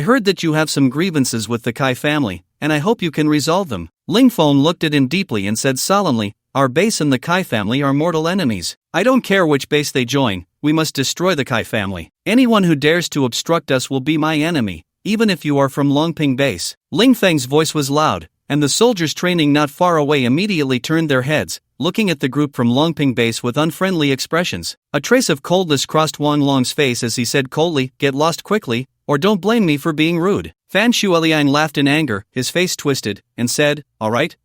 Speaker 1: heard that you have some grievances with the Kai family, and I hope you can resolve them. Ling Feng looked at him deeply and said solemnly, our base and the Kai family are mortal enemies. I don't care which base they join, we must destroy the Kai family. Anyone who dares to obstruct us will be my enemy, even if you are from Longping base. Ling Feng's voice was loud, and the soldiers training not far away immediately turned their heads, looking at the group from Longping base with unfriendly expressions. A trace of coldness crossed Wang Long's face as he said coldly, get lost quickly, or don't blame me for being rude. Fan Shueliang laughed in anger, his face twisted, and said, alright,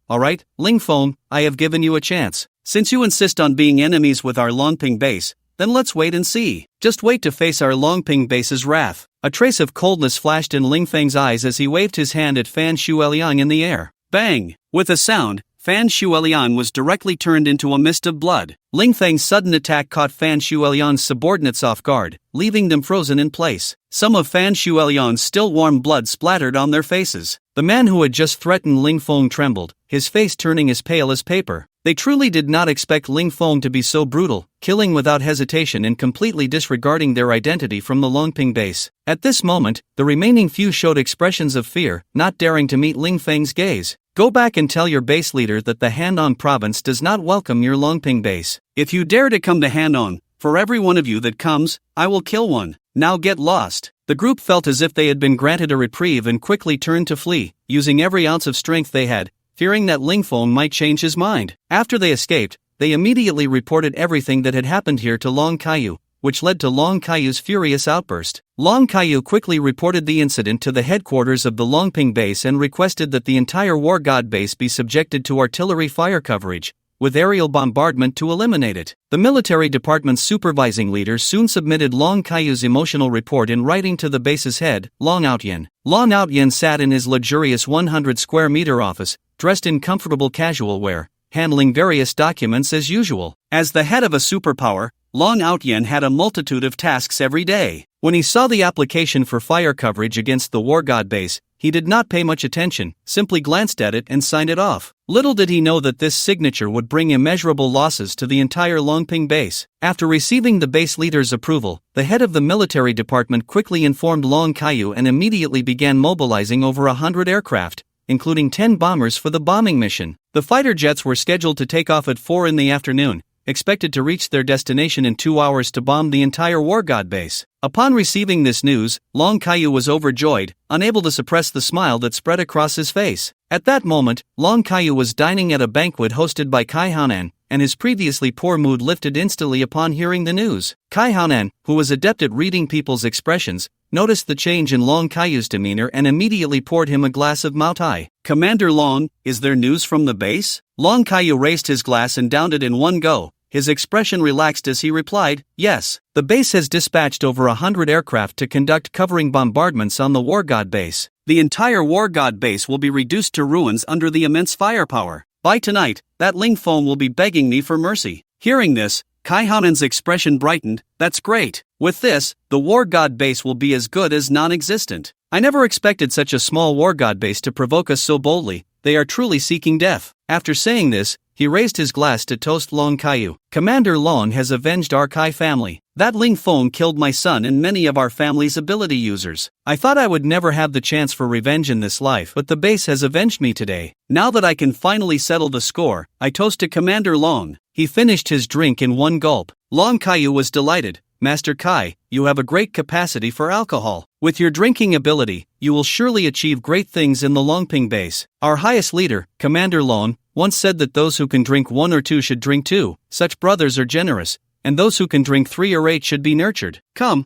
Speaker 1: Ling Feng, I have given you a chance. Since you insist on being enemies with our Longping base, then let's wait and see. Just wait to face our Longping base's wrath. A trace of coldness flashed in Ling Feng's eyes as he waved his hand at Fan Shueliang in the air. Bang! With a sound, Fan Shueliang was directly turned into a mist of blood. Ling Feng's sudden attack caught Fan Shueliang's subordinates off guard, leaving them frozen in place. Some of Fan Shueliang's still warm blood splattered on their faces. The man who had just threatened Ling Feng trembled, his face turning as pale as paper. They truly did not expect Ling Feng to be so brutal, killing without hesitation and completely disregarding their identity from the Longping base. At this moment, the remaining few showed expressions of fear, not daring to meet Ling Feng's gaze. Go back and tell your base leader that the Han-On province does not welcome your Longping base. If you dare to come to Han-On, for every one of you that comes, I will kill one. Now get lost. The group felt as if they had been granted a reprieve and quickly turned to flee, using every ounce of strength they had, fearing that Ling Feng might change his mind. After they escaped, they immediately reported everything that had happened here to Long Kaiyu, which led to Long Kaiyu's furious outburst. Long Kaiyu quickly reported the incident to the headquarters of the Longping base and requested that the entire War God base be subjected to artillery fire coverage, with aerial bombardment to eliminate it. The military department's supervising leader soon submitted Long Kaiyu's emotional report in writing to the base's head, Long Outyen. Long Outyen sat in his luxurious 100-square-meter office, dressed in comfortable casual wear, handling various documents as usual. As the head of a superpower, Long Outyen had a multitude of tasks every day. When he saw the application for fire coverage against the War God base, he did not pay much attention, simply glanced at it and signed it off. Little did he know that this signature would bring immeasurable losses to the entire Longping base. After receiving the base leader's approval, the head of the military department quickly informed Long Kaiyu and immediately began mobilizing over 100 aircraft, including 10 bombers for the bombing mission. The fighter jets were scheduled to take off at 4 in the afternoon, expected to reach their destination in 2 hours to bomb the entire War God base. Upon receiving this news, Long Kaiyu was overjoyed, unable to suppress the smile that spread across his face. At that moment, Long Kaiyu was dining at a banquet hosted by Kai Haonan, and his previously poor mood lifted instantly upon hearing the news. Kai Haonan, who was adept at reading people's expressions, noticed the change in Long Kaiyu's demeanor and immediately poured him a glass of Maotai. Commander Long, is there news from the base? Long Kaiyu raised his glass and downed it in one go. His expression relaxed as he replied, yes, the base has dispatched over 100 aircraft to conduct covering bombardments on the War God base. The entire War God base will be reduced to ruins under the immense firepower. By tonight, that Ling Feng will be begging me for mercy. Hearing this, Kai Hanan's expression brightened. That's great. With this, the War God base will be as good as non-existent. I never expected such a small War God base to provoke us so boldly. They are truly seeking death. After saying this, he raised his glass to toast Long Kaiyu. Commander Long has avenged our Kai family. That Ling Feng killed my son and many of our family's ability users. I thought I would never have the chance for revenge in this life, but the base has avenged me today. Now that I can finally settle the score, I toast to Commander Long. He finished his drink in one gulp. Long Kaiyu was delighted. Master Kai, you have a great capacity for alcohol. With your drinking ability, you will surely achieve great things in the Longping base. Our highest leader, Commander Long, once said that those who can drink 1 or 2 should drink 2. Such brothers are generous, and those who can drink 3 or 8 should be nurtured. Come,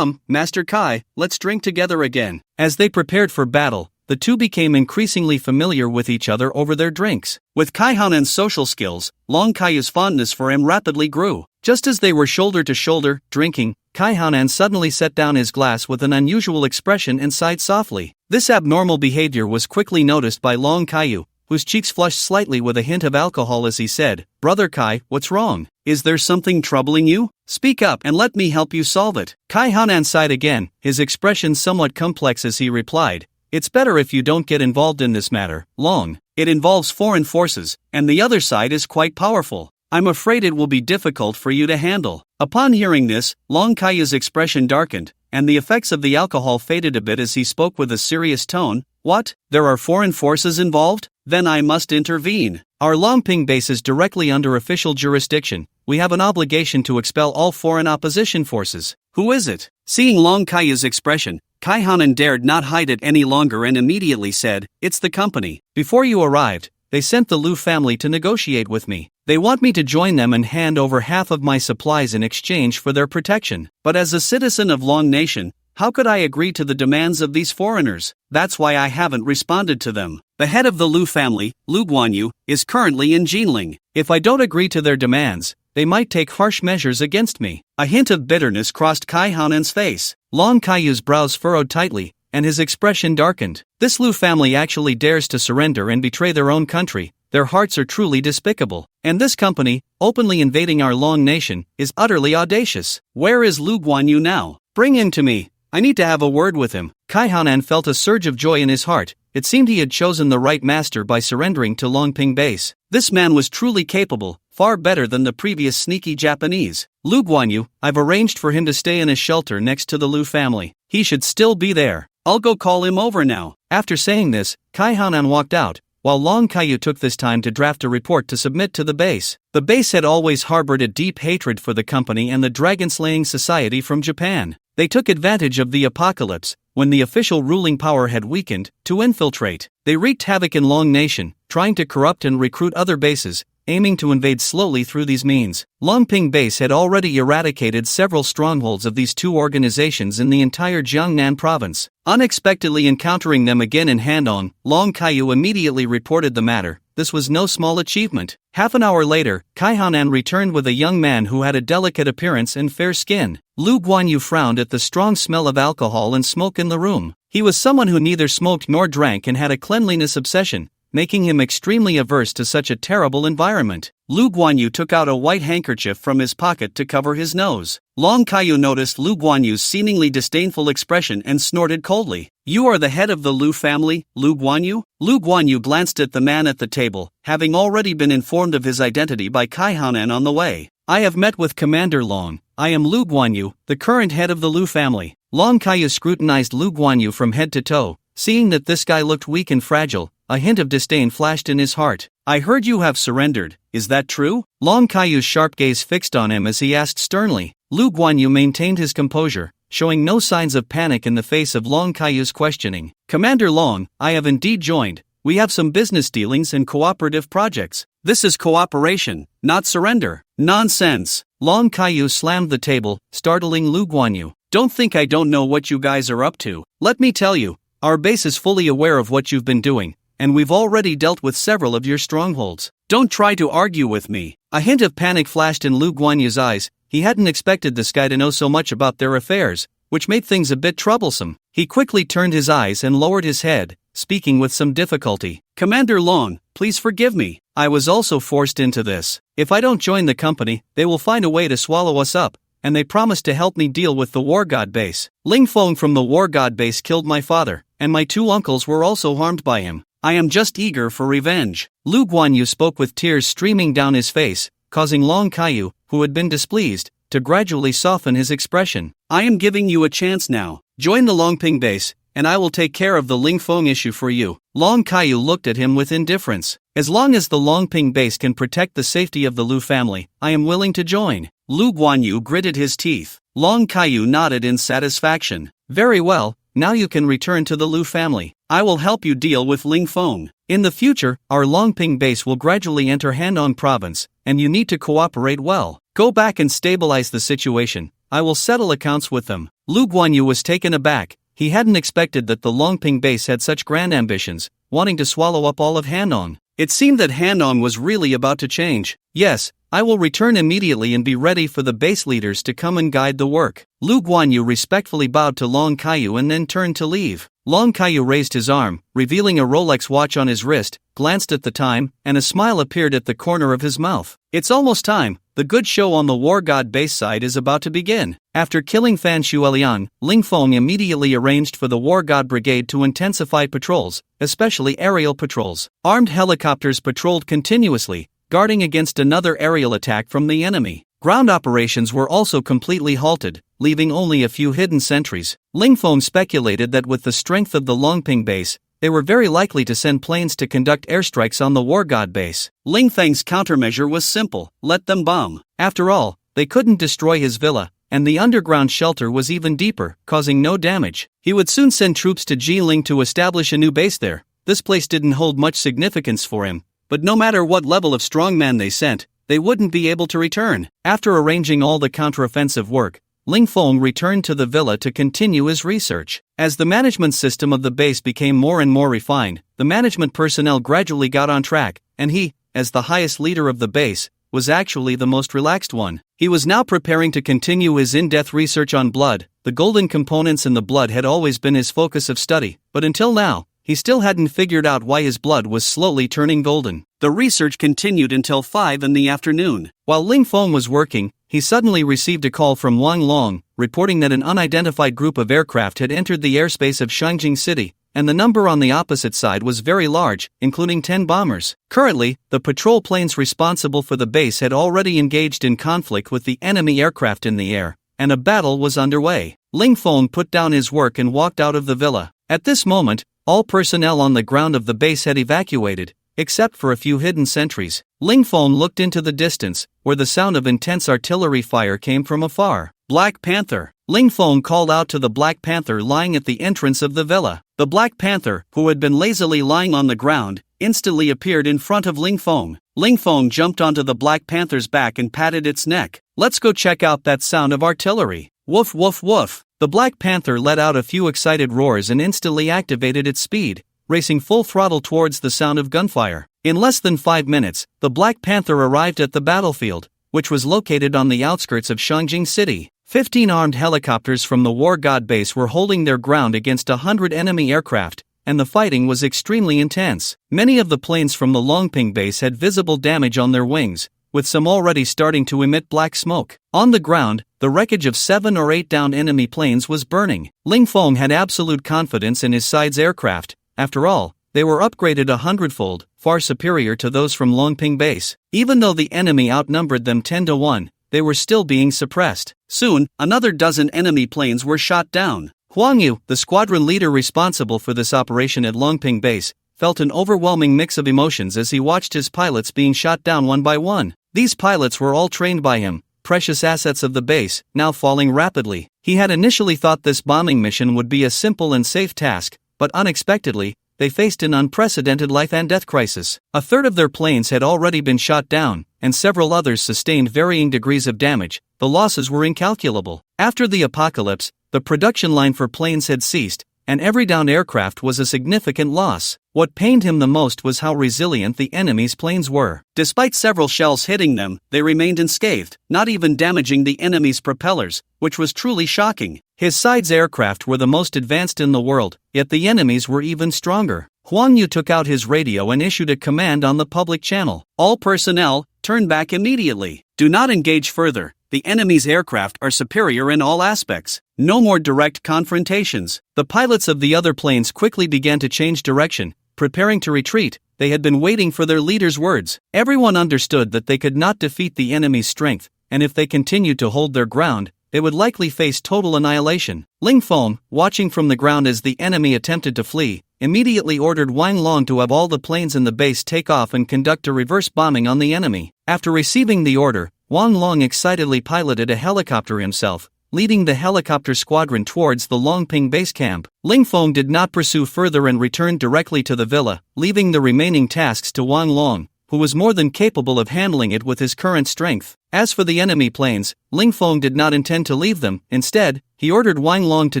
Speaker 1: Master Kai, let's drink together again. As they prepared for battle, the two became increasingly familiar with each other over their drinks. With Kai Hanan's social skills, Long Kaiyu's fondness for him rapidly grew. Just as they were shoulder to shoulder, drinking, Kai Hanan suddenly set down his glass with an unusual expression and sighed softly. This abnormal behavior was quickly noticed by Long Kaiyu, whose cheeks flushed slightly with a hint of alcohol as he said, Brother Kai, what's wrong? Is there something troubling you? Speak up and let me help you solve it. Kai Hanan sighed again, his expression somewhat complex as he replied, It's better if you don't get involved in this matter, Long. It involves foreign forces, and the other side is quite powerful. I'm afraid it will be difficult for you to handle. Upon hearing this, Long Kaiyu's expression darkened, and the effects of the alcohol faded a bit as he spoke with a serious tone, What? There are foreign forces involved? Then I must intervene. Our longping base is directly under official jurisdiction. We have an obligation to expel all foreign opposition forces. Who is it? Seeing Long Kaiyu's expression, Kaihanan dared not hide it any longer and immediately said, "It's the company. Before you arrived, they sent the Lu family to negotiate with me. They want me to join them and hand over half of my supplies in exchange for their protection. But as a citizen of Long Nation, how could I agree to the demands of these foreigners? That's why I haven't responded to them. The head of the Lu family, Lu Guanyu, is currently in Jinling. If I don't agree to their demands, they might take harsh measures against me." A hint of bitterness crossed Kai Hanan's face. Long Kaiyu's brows furrowed tightly, and his expression darkened. This Lu family actually dares to surrender and betray their own country. Their hearts are truly despicable. And this company, openly invading our Long Nation, is utterly audacious. Where is Lu Guanyu now? Bring him to me. I need to have a word with him. Kai Hanan felt a surge of joy in his heart. It seemed he had chosen the right master by surrendering to Longping base. This man was truly capable, far better than the previous sneaky Japanese. Lu Guanyu, I've arranged for him to stay in a shelter next to the Lu family. He should still be there. I'll go call him over now. After saying this, Kai Hanan walked out, while Long Kaiyu took this time to draft a report to submit to the base. The base had always harbored a deep hatred for the company and the dragon-slaying society from Japan. They took advantage of the apocalypse, when the official ruling power had weakened, to infiltrate. They wreaked havoc in Long Nation, trying to corrupt and recruit other bases, aiming to invade slowly through these means. Longping base had already eradicated several strongholds of these two organizations in the entire Jiangnan province. Unexpectedly encountering them again in Handong, Long Kaiyu immediately reported the matter. This was no small achievement. Half an hour later, Kai Hanan returned with a young man who had a delicate appearance and fair skin. Lu Guanyu frowned at the strong smell of alcohol and smoke in the room. He was someone who neither smoked nor drank and had a cleanliness obsession, making him extremely averse to such a terrible environment. Lu Guanyu took out a white handkerchief from his pocket to cover his nose. Long Kaiyu noticed Lu Guanyu's seemingly disdainful expression and snorted coldly. "You are the head of the Lu family, Lu Guanyu?" Lu Guanyu glanced at the man at the table, having already been informed of his identity by Kai Hanan on the way. "I have met with Commander Long. I am Lu Guanyu, the current head of the Lu family." Long Kaiyu scrutinized Lu Guanyu from head to toe. Seeing that this guy looked weak and fragile, a hint of disdain flashed in his heart. "I heard you have surrendered, is that true?" Long Kaiyu's sharp gaze fixed on him as he asked sternly. Lu Guanyu maintained his composure, showing no signs of panic in the face of Long Kaiyu's questioning. "Commander Long, I have indeed joined. We have some business dealings and cooperative projects. This is cooperation, not surrender." "Nonsense!" Long Kaiyu slammed the table, startling Lu Guanyu. "Don't think I don't know what you guys are up to. Let me tell you, our base is fully aware of what you've been doing, and we've already dealt with several of your strongholds. Don't try to argue with me." A hint of panic flashed in Lu Guanyu's eyes. He hadn't expected this guy to know so much about their affairs, which made things a bit troublesome. He quickly turned his eyes and lowered his head, speaking with some difficulty. "Commander Long, please forgive me. I was also forced into this. If I don't join the company, they will find a way to swallow us up, and they promised to help me deal with the War God base. Ling Feng from the War God base killed my father, and my two uncles were also harmed by him. I am just eager for revenge." Lu Guanyu spoke with tears streaming down his face, causing Long Kaiyu, who had been displeased, to gradually soften his expression. "I am giving you a chance now. Join the Longping base, and I will take care of the Ling Feng issue for you." Long Kaiyu looked at him with indifference. "As long as the Longping base can protect the safety of the Lu family, I am willing to join." Lu Guanyu gritted his teeth. Long Kaiyu nodded in satisfaction. "Very well, now you can return to the Lu family. I will help you deal with Ling Feng. In the future, our Longping base will gradually enter Handong province, and you need to cooperate well. Go back and stabilize the situation. I will settle accounts with them." Lu Guanyu was taken aback. He hadn't expected that the Longping base had such grand ambitions, wanting to swallow up all of Handong. It seemed that Handong was really about to change. "Yes, I will return immediately and be ready for the base leaders to come and guide the work." Lu Guanyu respectfully bowed to Long Kaiyu and then turned to leave. Long Kaiyu raised his arm, revealing a Rolex watch on his wrist, glanced at the time, and a smile appeared at the corner of his mouth. "It's almost time. The good show on the War God base side is about to begin." After killing Fan Shueliang, Ling Feng immediately arranged for the War God Brigade to intensify patrols, especially aerial patrols. Armed helicopters patrolled continuously, guarding against another aerial attack from the enemy. Ground operations were also completely halted, leaving only a few hidden sentries. Ling Feng speculated that with the strength of the Longping base, they were very likely to send planes to conduct airstrikes on the war god base. Ling Feng's countermeasure was simple: let them bomb. After all, they couldn't destroy his villa, and the underground shelter was even deeper, causing no damage. He would soon send troops to Jiling to establish a new base there. This place didn't hold much significance for him, but no matter what level of strongman they sent, they wouldn't be able to return. After arranging all the counteroffensive work, Ling Feng returned to the villa to continue his research. As the management system of the base became more and more refined, the management personnel gradually got on track, and he, as the highest leader of the base, was actually the most relaxed one. He was now preparing to continue his in-depth research on blood. The golden components in the blood had always been his focus of study, but until now, he still hadn't figured out why his blood was slowly turning golden. The research continued until 5 in the afternoon. While Ling Feng was working, he suddenly received a call from Wang Long, reporting that an unidentified group of aircraft had entered the airspace of Shangjing City, and the number on the opposite side was very large, including 10 bombers. Currently, the patrol planes responsible for the base had already engaged in conflict with the enemy aircraft in the air, and a battle was underway. Ling Feng put down his work and walked out of the villa. At this moment, all personnel on the ground of the base had evacuated, except for a few hidden sentries. Ling Feng looked into the distance, where the sound of intense artillery fire came from afar. Black Panther. Ling Feng called out to the Black Panther lying at the entrance of the villa. The Black Panther, who had been lazily lying on the ground, instantly appeared in front of Ling Feng. Ling Feng jumped onto the Black Panther's back and patted its neck. Let's go check out that sound of artillery. Woof woof woof. The Black Panther let out a few excited roars and instantly activated its speed, racing full throttle towards the sound of gunfire. In less than 5 minutes, the Black Panther arrived at the battlefield, which was located on the outskirts of Shangjing City. 15 armed helicopters from the War God base were holding their ground against 100 enemy aircraft, and the fighting was extremely intense. Many of the planes from the Longping base had visible damage on their wings, with some already starting to emit black smoke. On the ground, the wreckage of 7 or 8 downed enemy planes was burning. Ling Feng had absolute confidence in his side's aircraft. After all, they were upgraded 100-fold, far superior to those from Longping base. Even though the enemy outnumbered them 10-1, they were still being suppressed. Soon, another dozen enemy planes were shot down. Huang Yu, the squadron leader responsible for this operation at Longping base, felt an overwhelming mix of emotions as he watched his pilots being shot down one by one. These pilots were all trained by him, precious assets of the base, now falling rapidly. He had initially thought this bombing mission would be a simple and safe task, but unexpectedly, they faced an unprecedented life and death crisis. A third of their planes had already been shot down, and several others sustained varying degrees of damage. The losses were incalculable. After the apocalypse, the production line for planes had ceased, and every downed aircraft was a significant loss. What pained him the most was how resilient the enemy's planes were. Despite several shells hitting them, they remained unscathed, not even damaging the enemy's propellers, which was truly shocking. His side's aircraft were the most advanced in the world, yet the enemies were even stronger. Huang Yu took out his radio and issued a command on the public channel. All personnel, turn back immediately. Do not engage further. The enemy's aircraft are superior in all aspects. No more direct confrontations. The pilots of the other planes quickly began to change direction, preparing to retreat. They had been waiting for their leader's words. Everyone understood that they could not defeat the enemy's strength, and if they continued to hold their ground, they would likely face total annihilation. Ling Feng, watching from the ground as the enemy attempted to flee, immediately ordered Wang Long to have all the planes in the base take off and conduct a reverse bombing on the enemy. After receiving the order, Wang Long excitedly piloted a helicopter himself, leading the helicopter squadron towards the Longping base camp. Ling Feng did not pursue further and returned directly to the villa, leaving the remaining tasks to Wang Long, who was more than capable of handling it with his current strength. As for the enemy planes, Ling Feng did not intend to leave them. Instead, he ordered Wang Long to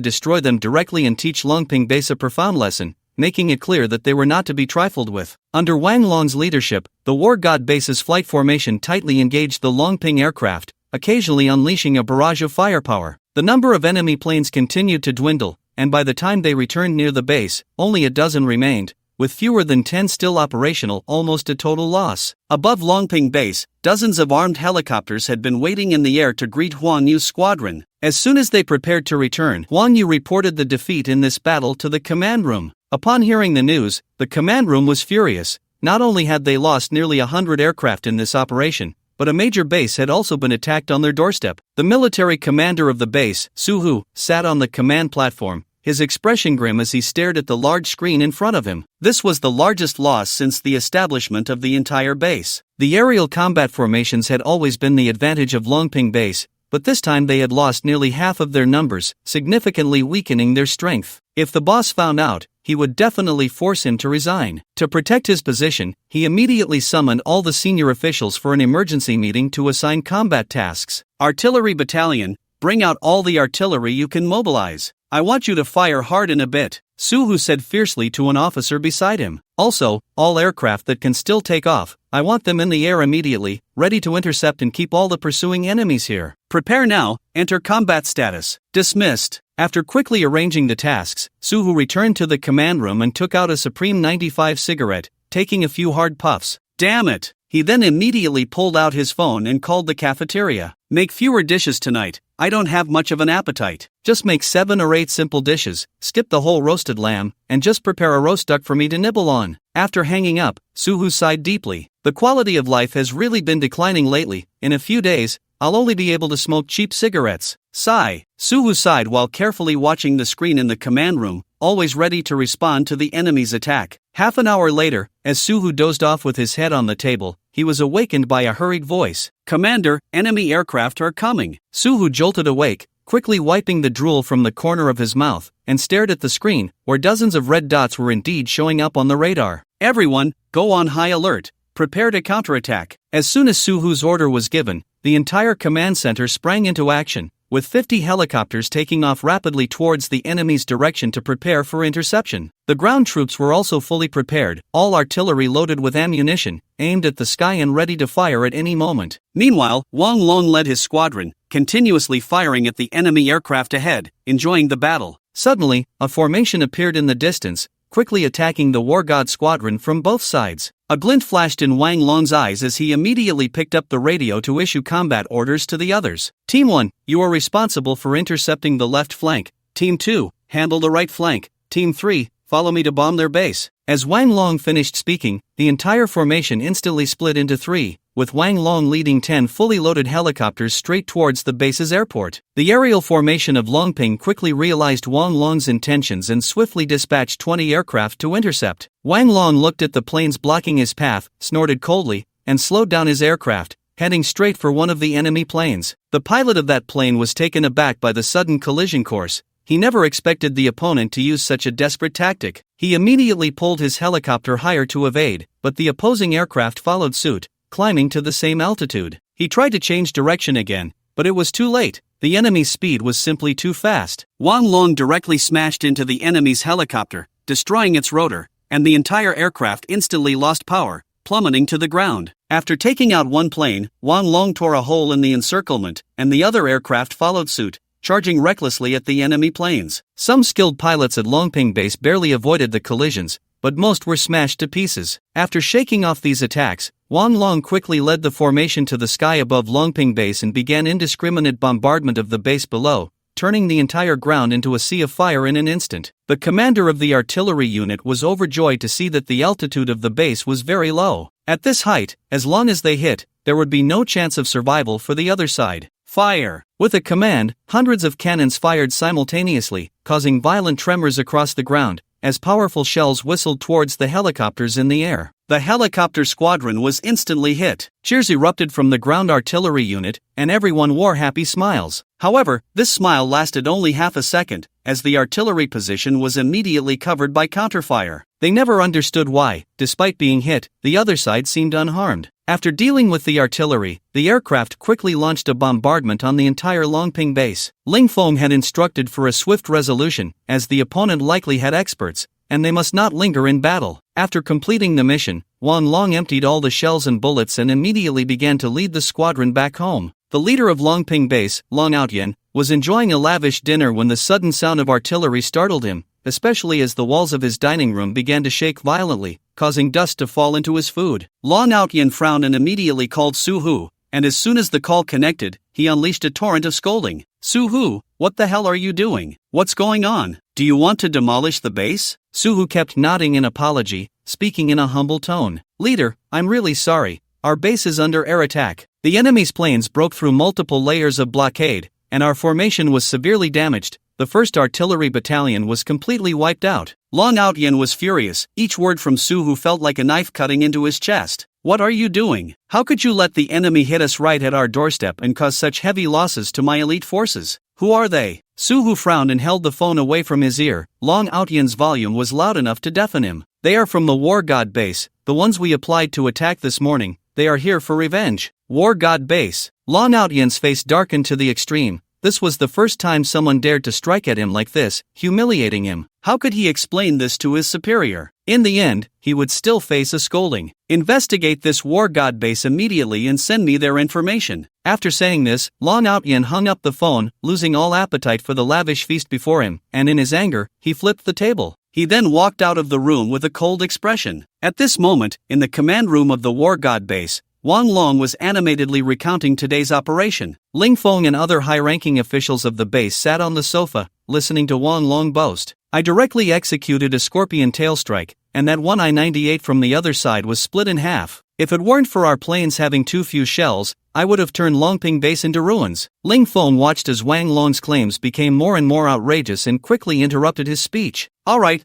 Speaker 1: destroy them directly and teach Longping base a profound lesson, making it clear that they were not to be trifled with. Under Wang Long's leadership, the War God base's flight formation tightly engaged the Longping aircraft, occasionally unleashing a barrage of firepower. The number of enemy planes continued to dwindle, and by the time they returned near the base, only a dozen remained, with fewer than 10 still operational, almost a total loss. Above Longping base, dozens of armed helicopters had been waiting in the air to greet Huang Yu's squadron. As soon as they prepared to return, Huang Yu reported the defeat in this battle to the command room. Upon hearing the news, the command room was furious. Not only had they lost nearly 100 aircraft in this operation, but a major base had also been attacked on their doorstep. The military commander of the base, Su Hu, sat on the command platform, his expression grim as he stared at the large screen in front of him. This was the largest loss since the establishment of the entire base. The aerial combat formations had always been the advantage of longping base, but this time they had lost nearly half of their numbers, significantly weakening their strength. If the boss found out, he would definitely force him to resign. To protect his position, he immediately summoned all the senior officials for an emergency meeting to assign combat tasks. Artillery battalion, bring out all the artillery you can mobilize. I want you to fire hard in a bit, Suhu said fiercely to an officer beside him. Also, all aircraft that can still take off, I want them in the air immediately, ready to intercept and keep all the pursuing enemies here. Prepare now, enter combat status. Dismissed. After quickly arranging the tasks, Suhu returned to the command room and took out a Supreme 95 cigarette, taking a few hard puffs. Damn it! He then immediately pulled out his phone and called the cafeteria. Make fewer dishes tonight, I don't have much of an appetite. Just make 7 or 8 simple dishes, skip the whole roasted lamb, and just prepare a roast duck for me to nibble on. After hanging up, Suhu sighed deeply. The quality of life has really been declining lately. In a few days, I'll only be able to smoke cheap cigarettes. Sigh. Suhu sighed while carefully watching the screen in the command room, always ready to respond to the enemy's attack. Half an hour later, as Suhu dozed off with his head on the table, he was awakened by a hurried voice. Commander, enemy aircraft are coming. Suhu jolted awake, quickly wiping the drool from the corner of his mouth, and stared at the screen, where dozens of red dots were indeed showing up on the radar. Everyone, go on high alert. Prepare to counterattack. As soon as Suhu's order was given, the entire command center sprang into action, with 50 helicopters taking off rapidly towards the enemy's direction to prepare for interception. The ground troops were also fully prepared, all artillery loaded with ammunition, aimed at the sky and ready to fire at any moment. Meanwhile, Wang Long led his squadron, continuously firing at the enemy aircraft ahead, enjoying the battle. Suddenly, a formation appeared in the distance, quickly attacking the War God squadron from both sides. A glint flashed in Wang Long's eyes as he immediately picked up the radio to issue combat orders to the others. Team 1, you are responsible for intercepting the left flank. Team 2, handle the right flank. Team 3, follow me to bomb their base. As Wang Long finished speaking, the entire formation instantly split into 3, with Wang Long leading 10 fully loaded helicopters straight towards the base's airport. The aerial formation of Longping quickly realized Wang Long's intentions and swiftly dispatched 20 aircraft to intercept. Wang Long looked at the planes blocking his path, snorted coldly, and slowed down his aircraft, heading straight for one of the enemy planes. The pilot of that plane was taken aback by the sudden collision course. He never expected the opponent to use such a desperate tactic. He immediately pulled his helicopter higher to evade, but the opposing aircraft followed suit, climbing to the same altitude. He tried to change direction again, but it was too late. The enemy's speed was simply too fast. Wang Long directly smashed into the enemy's helicopter, destroying its rotor, and the entire aircraft instantly lost power, plummeting to the ground. After taking out one plane, Wang Long tore a hole in the encirclement, and the other aircraft followed suit, charging recklessly at the enemy planes. Some skilled pilots at Longping base barely avoided the collisions, but most were smashed to pieces. After shaking off these attacks, Wang Long quickly led the formation to the sky above Longping base and began indiscriminate bombardment of the base below, turning the entire ground into a sea of fire in an instant. The commander of the artillery unit was overjoyed to see that the altitude of the base was very low. At this height, as long as they hit, there would be no chance of survival for the other side. Fire! With a command, hundreds of cannons fired simultaneously, causing violent tremors across the ground, as powerful shells whistled towards the helicopters in the air. The helicopter squadron was instantly hit. Cheers erupted from the ground artillery unit, and everyone wore happy smiles. However, this smile lasted only half a second, as the artillery position was immediately covered by counterfire. They never understood why, despite being hit, the other side seemed unharmed. After dealing with the artillery, the aircraft quickly launched a bombardment on the entire Longping base. Ling Feng had instructed for a swift resolution, as the opponent likely had experts, and they must not linger in battle. After completing the mission, Wang Long emptied all the shells and bullets and immediately began to lead the squadron back home. The leader of Longping base, Long Outyan, was enjoying a lavish dinner when the sudden sound of artillery startled him, especially as the walls of his dining room began to shake violently, causing dust to fall into his food. Long Outyan frowned and immediately called Su Hu, and as soon as the call connected, he unleashed a torrent of scolding. Su Hu, what the hell are you doing? What's going on? Do you want to demolish the base? Su Hu kept nodding in apology, speaking in a humble tone. Leader, I'm really sorry. Our base is under air attack. The enemy's planes broke through multiple layers of blockade, and our formation was severely damaged, the 1st Artillery Battalion was completely wiped out. Long Outyan was furious, each word from Suhu felt like a knife cutting into his chest. What are you doing? How could you let the enemy hit us right at our doorstep and cause such heavy losses to my elite forces? Who are they? Suhu frowned and held the phone away from his ear. Long Outyan's volume was loud enough to deafen him. They are from the War God base, the ones we applied to attack this morning. They are here for revenge. War God base. Long Outyan's face darkened to the extreme. This was the first time someone dared to strike at him like this, humiliating him. How could he explain this to his superior? In the end, he would still face a scolding. Investigate this War God base immediately and send me their information. After saying this, Long Outyan hung up the phone, losing all appetite for the lavish feast before him, and in his anger, he flipped the table. He then walked out of the room with a cold expression. At this moment, in the command room of the War God base, Wang Long was animatedly recounting today's operation. Ling Feng and other high-ranking officials of the base sat on the sofa, listening to Wang Long boast. I directly executed a scorpion tail strike, and that one I-98 from the other side was split in half. If it weren't for our planes having too few shells, I would have turned Longping base into ruins. Ling Feng watched as Wang Long's claims became more and more outrageous and quickly interrupted his speech. Alright,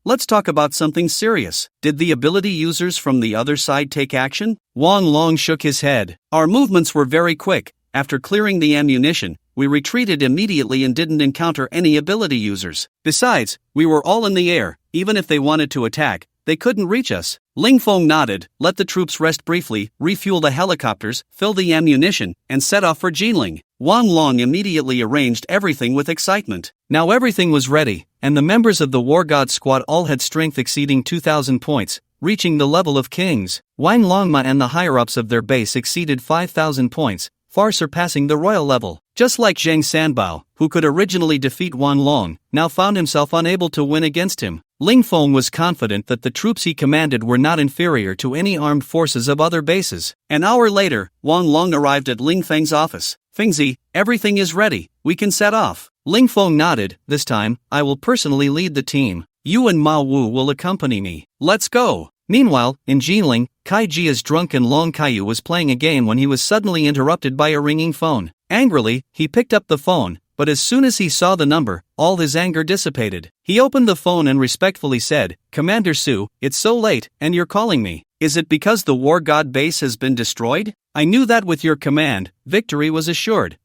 Speaker 1: let's talk about something serious. Did the ability users from the other side take action? Wang Long shook his head. Our movements were very quick. After clearing the ammunition, we retreated immediately and didn't encounter any ability users. Besides, we were all in the air. Even if they wanted to attack, they couldn't reach us. Ling Feng nodded, let the troops rest briefly, refuel the helicopters, fill the ammunition, and set off for Jinling. Wang Long immediately arranged everything with excitement. Now everything was ready, and the members of the War God squad all had strength exceeding 2,000 points, reaching the level of kings. Wang Longma and the higher-ups of their base exceeded 5,000 points, far surpassing the royal level. Just like Zhang Sanbao, who could originally defeat Wang Long, now found himself unable to win against him. Ling Feng was confident that the troops he commanded were not inferior to any armed forces of other bases. An hour later, Wang Long arrived at Ling Feng's office. Fengzi, everything is ready, we can set off. Ling Feng nodded. This time, I will personally lead the team. You and Mao Wu will accompany me. Let's go. Meanwhile, in Jinling, Kai Jia's drunken Long Kaiyu was playing a game when he was suddenly interrupted by a ringing phone. Angrily, he picked up the phone, but as soon as he saw the number, all his anger dissipated. He opened the phone and respectfully said, Commander Su, it's so late, and you're calling me. Is it because the War God base has been destroyed? I knew that with your command, victory was assured.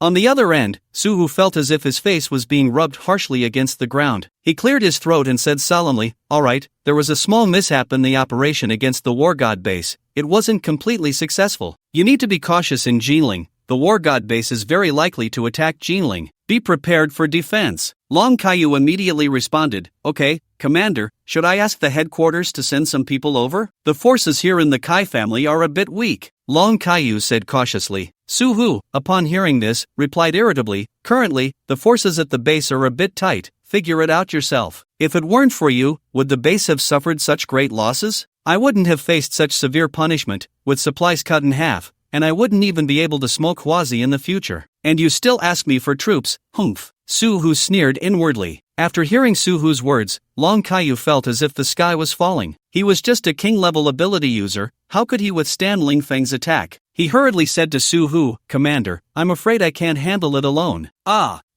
Speaker 1: On the other end, Suhu felt as if his face was being rubbed harshly against the ground. He cleared his throat and said solemnly, alright, there was a small mishap in the operation against the War God base. It wasn't completely successful. You need to be cautious in Jinling. The War God base is very likely to attack Jinling. Be prepared for defense. Long Kaiyu immediately responded, okay, Commander, should I ask the headquarters to send some people over? The forces here in the Kai family are a bit weak. Long Kaiyu said cautiously. Suhu, upon hearing this, replied irritably, currently, the forces at the base are a bit tight, figure it out yourself. If it weren't for you, would the base have suffered such great losses? I wouldn't have faced such severe punishment, with supplies cut in half, and I wouldn't even be able to smoke Huazi in the future. And you still ask me for troops, humph. Suhu sneered inwardly. After hearing Suhu's words, Long Kaiyu felt as if the sky was falling. He was just a king-level ability user, how could he withstand Ling Feng's attack? He hurriedly said to Suhu, Commander, I'm afraid I can't handle it alone.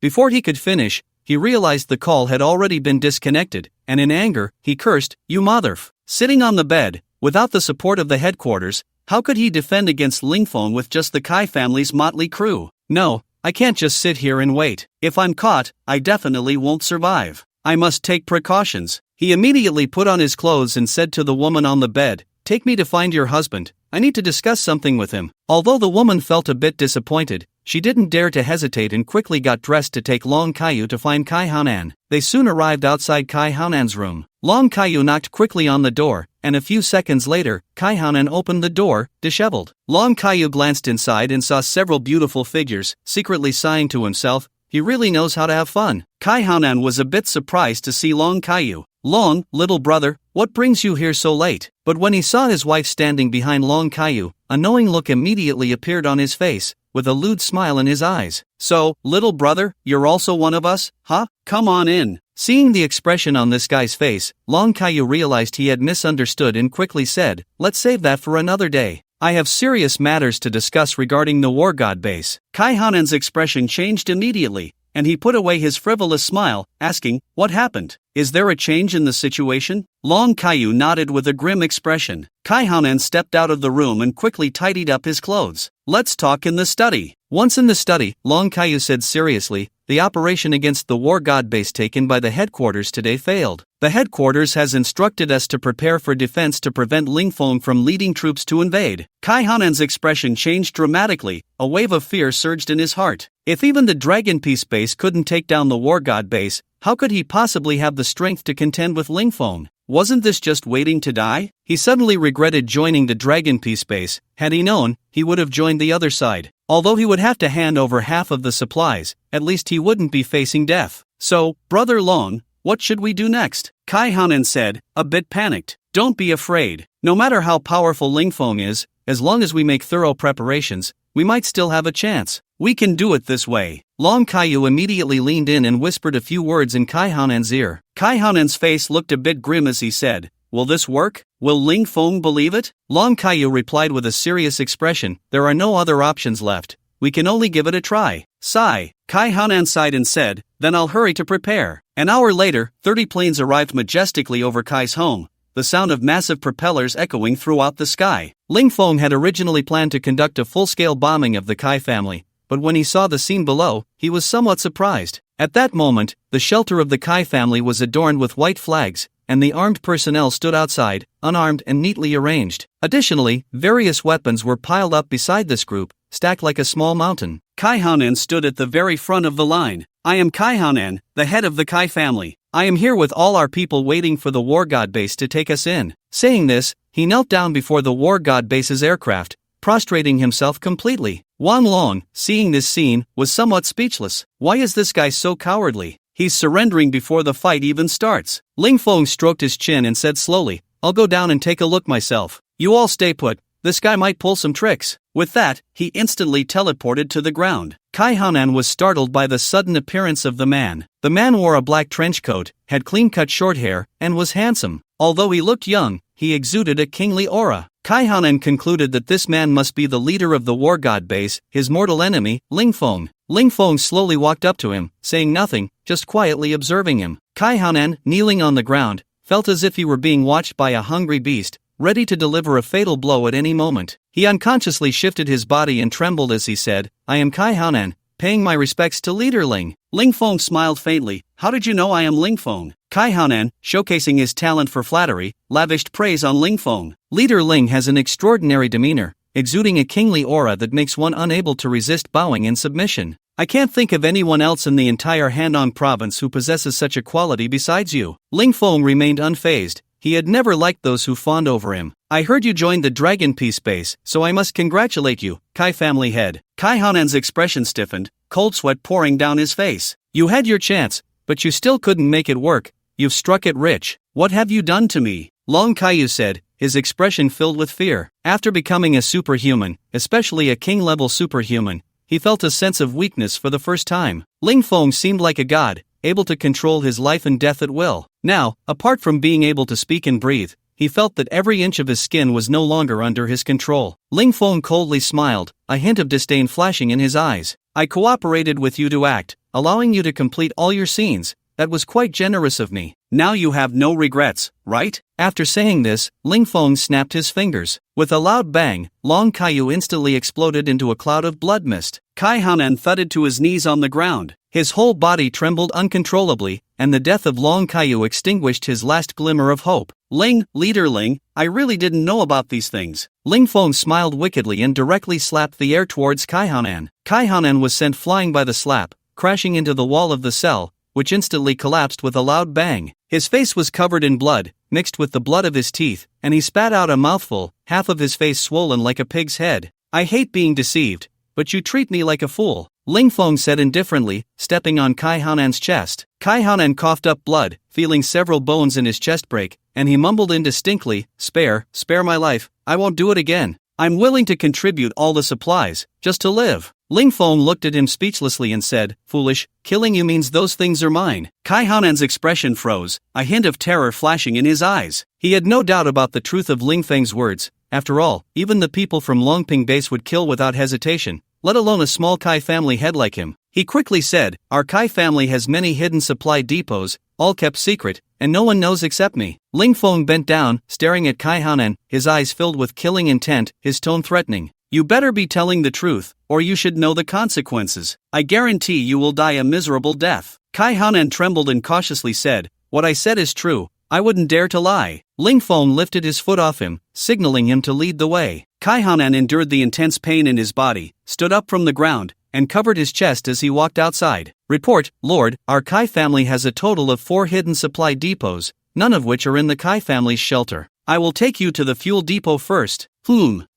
Speaker 1: Before he could finish, he realized the call had already been disconnected, and in anger, he cursed, you motherf. Sitting on the bed, without the support of the headquarters, how could he defend against Ling Feng with just the Kai family's motley crew? No, I can't just sit here and wait. If I'm caught, I definitely won't survive. I must take precautions. He immediately put on his clothes and said to the woman on the bed, take me to find your husband. I need to discuss something with him. Although the woman felt a bit disappointed, she didn't dare to hesitate and quickly got dressed to take Long Kaiyu to find Kai Haonan. They soon arrived outside Kai Haonan's room. Long Kaiyu knocked quickly on the door, and a few seconds later, Kai Haonan opened the door, disheveled. Long Kaiyu glanced inside and saw several beautiful figures, secretly sighing to himself, he really knows how to have fun. Kai Haonan was a bit surprised to see Long Kaiyu. Long, little brother, what brings you here so late? But when he saw his wife standing behind Long Kaiyu, a knowing look immediately appeared on his face, with a lewd smile in his eyes. So, little brother, you're also one of us, huh? Come on in. Seeing the expression on this guy's face, Long Kaiyu realized he had misunderstood and quickly said, let's save that for another day. I have serious matters to discuss regarding the War God base. Kai Hanan's expression changed immediately. and he put away his frivolous smile, asking, "What happened? Is there a change in the situation?" Long Kaiyu nodded with a grim expression. Kai Hanan stepped out of the room and quickly tidied up his clothes. "Let's talk in the study." Once in the study, Long Kaiyu said seriously, "The operation against the war god base taken by the headquarters today failed. The headquarters has instructed us to prepare for defense to prevent Lingfeng from leading troops to invade." Kai Hanan's expression changed dramatically, a wave of fear surged in his heart. If even the Dragon Peace base couldn't take down the war god base, how could he possibly have the strength to contend with Lingfeng? Wasn't this just waiting to die? He suddenly regretted joining the Dragon Peace base. Had he known, he would have joined the other side. Although he would have to hand over half of the supplies, at least he wouldn't be facing death. "So, Brother Long, what should we do next?" Kai Hanan said, a bit panicked. "Don't be afraid. No matter how powerful Lingfeng is, as long as we make thorough preparations, we might still have a chance. We can do it this way." Long Kaiyu immediately leaned in and whispered a few words in Kai Hanan's ear. Kai Hanan's face looked a bit grim as he said, "Will this work? Will Lingfeng believe it?" Long Kaiyu replied with a serious expression, "There are no other options left. We can only give it a try." Sigh. Kai Hanan sighed and said, "Then I'll hurry to prepare." An hour later, 30 planes arrived majestically over Kai's home, the sound of massive propellers echoing throughout the sky. Lingfeng had originally planned to conduct a full-scale bombing of the Kai family, but when he saw the scene below, he was somewhat surprised. At that moment, the shelter of the Kai family was adorned with white flags, and the armed personnel stood outside, unarmed and neatly arranged. Additionally, various weapons were piled up beside this group, stacked like a small mountain. Kai Hanan stood at the very front of the line. "I am Kai Hanan, the head of the Kai family. I am here with all our people waiting for the war god base to take us in." Saying this, he knelt down before the war god base's aircraft, prostrating himself completely. Wang Long, seeing this scene, was somewhat speechless. Why is this guy so cowardly? He's surrendering before the fight even starts. Lingfeng stroked his chin and said slowly, "I'll go down and take a look myself. You all stay put. This guy might pull some tricks." With that, he instantly teleported to the ground. Kai Hanan was startled by the sudden appearance of the man. The man wore a black trench coat, had clean-cut short hair, and was handsome. Although he looked young, he exuded a kingly aura. Kai Hanan concluded that this man must be the leader of the war god base, his mortal enemy, Lingfeng. Lingfeng slowly walked up to him, saying nothing, just quietly observing him. Kai Hanan, kneeling on the ground, felt as if he were being watched by a hungry beast, ready to deliver a fatal blow at any moment. He unconsciously shifted his body and trembled as he said, "I am Kai Hanan, paying my respects to Leader Ling." Lingfeng smiled faintly. "How did you know I am Lingfeng?" Kai Hanan, showcasing his talent for flattery, lavished praise on Lingfeng. Leader Ling has an extraordinary demeanor, exuding a kingly aura that makes one unable to resist bowing in submission. "I can't think of anyone else in the entire Hanong province who possesses such a quality besides you." Lingfeng remained unfazed. He had never liked those who fawned over him. "I heard you joined the Dragon Peace base, so I must congratulate you, Kai family head." Kai Hanan's expression stiffened, cold sweat pouring down his face. "You had your chance, but you still couldn't make it work. You've struck it rich. What have you done to me?" Long Kaiyu said, his expression filled with fear. After becoming a superhuman, especially a king-level superhuman, he felt a sense of weakness for the first time. Lingfeng seemed like a god, able to control his life and death at will. Now, apart from being able to speak and breathe, he felt that every inch of his skin was no longer under his control. Lingfeng coldly smiled, a hint of disdain flashing in his eyes. "I cooperated with you to act, allowing you to complete all your scenes. That was quite generous of me. Now you have no regrets, right?" After saying this, Lingfeng snapped his fingers. With a loud bang, Long Kaiyu instantly exploded into a cloud of blood mist. Kai Hanan thudded to his knees on the ground. His whole body trembled uncontrollably, and the death of Long Kaiyu extinguished his last glimmer of hope. Leader Ling, I really didn't know about these things." Lingfeng smiled wickedly and directly slapped the air towards Kai Hanan. Kai Hanan was sent flying by the slap, crashing into the wall of the cell, which instantly collapsed with a loud bang. His face was covered in blood, mixed with the blood of his teeth, and he spat out a mouthful, half of his face swollen like a pig's head. "I hate being deceived, but you treat me like a fool," Lingfeng said indifferently, stepping on Kai Hanan's chest. Kai Hanan coughed up blood, feeling several bones in his chest break, and he mumbled indistinctly, spare my life, I won't do it again. I'm willing to contribute all the supplies, just to live." Lingfeng looked at him speechlessly and said, "Foolish, killing you means those things are mine." Kai Hanan's expression froze, a hint of terror flashing in his eyes. He had no doubt about the truth of Lingfeng's words. After all, even the people from Longping base would kill without hesitation, let alone a small Kai family head like him. He quickly said, "Our Kai family has many hidden supply depots, all kept secret, and no one knows except me." Ling Feng bent down, staring at Kai Hanan, his eyes filled with killing intent, his tone threatening. "You better be telling the truth, or you should know the consequences. I guarantee you will die a miserable death." Kai Hanan trembled and cautiously said, "What I said is true, I wouldn't dare to lie." Ling Feng lifted his foot off him, signaling him to lead the way. Kai Hanan endured the intense pain in his body, stood up from the ground, and covered his chest as he walked outside. "Report, Lord, our Kai family has a total of 4 hidden supply depots, none of which are in the Kai family's shelter. I will take you to the fuel depot first."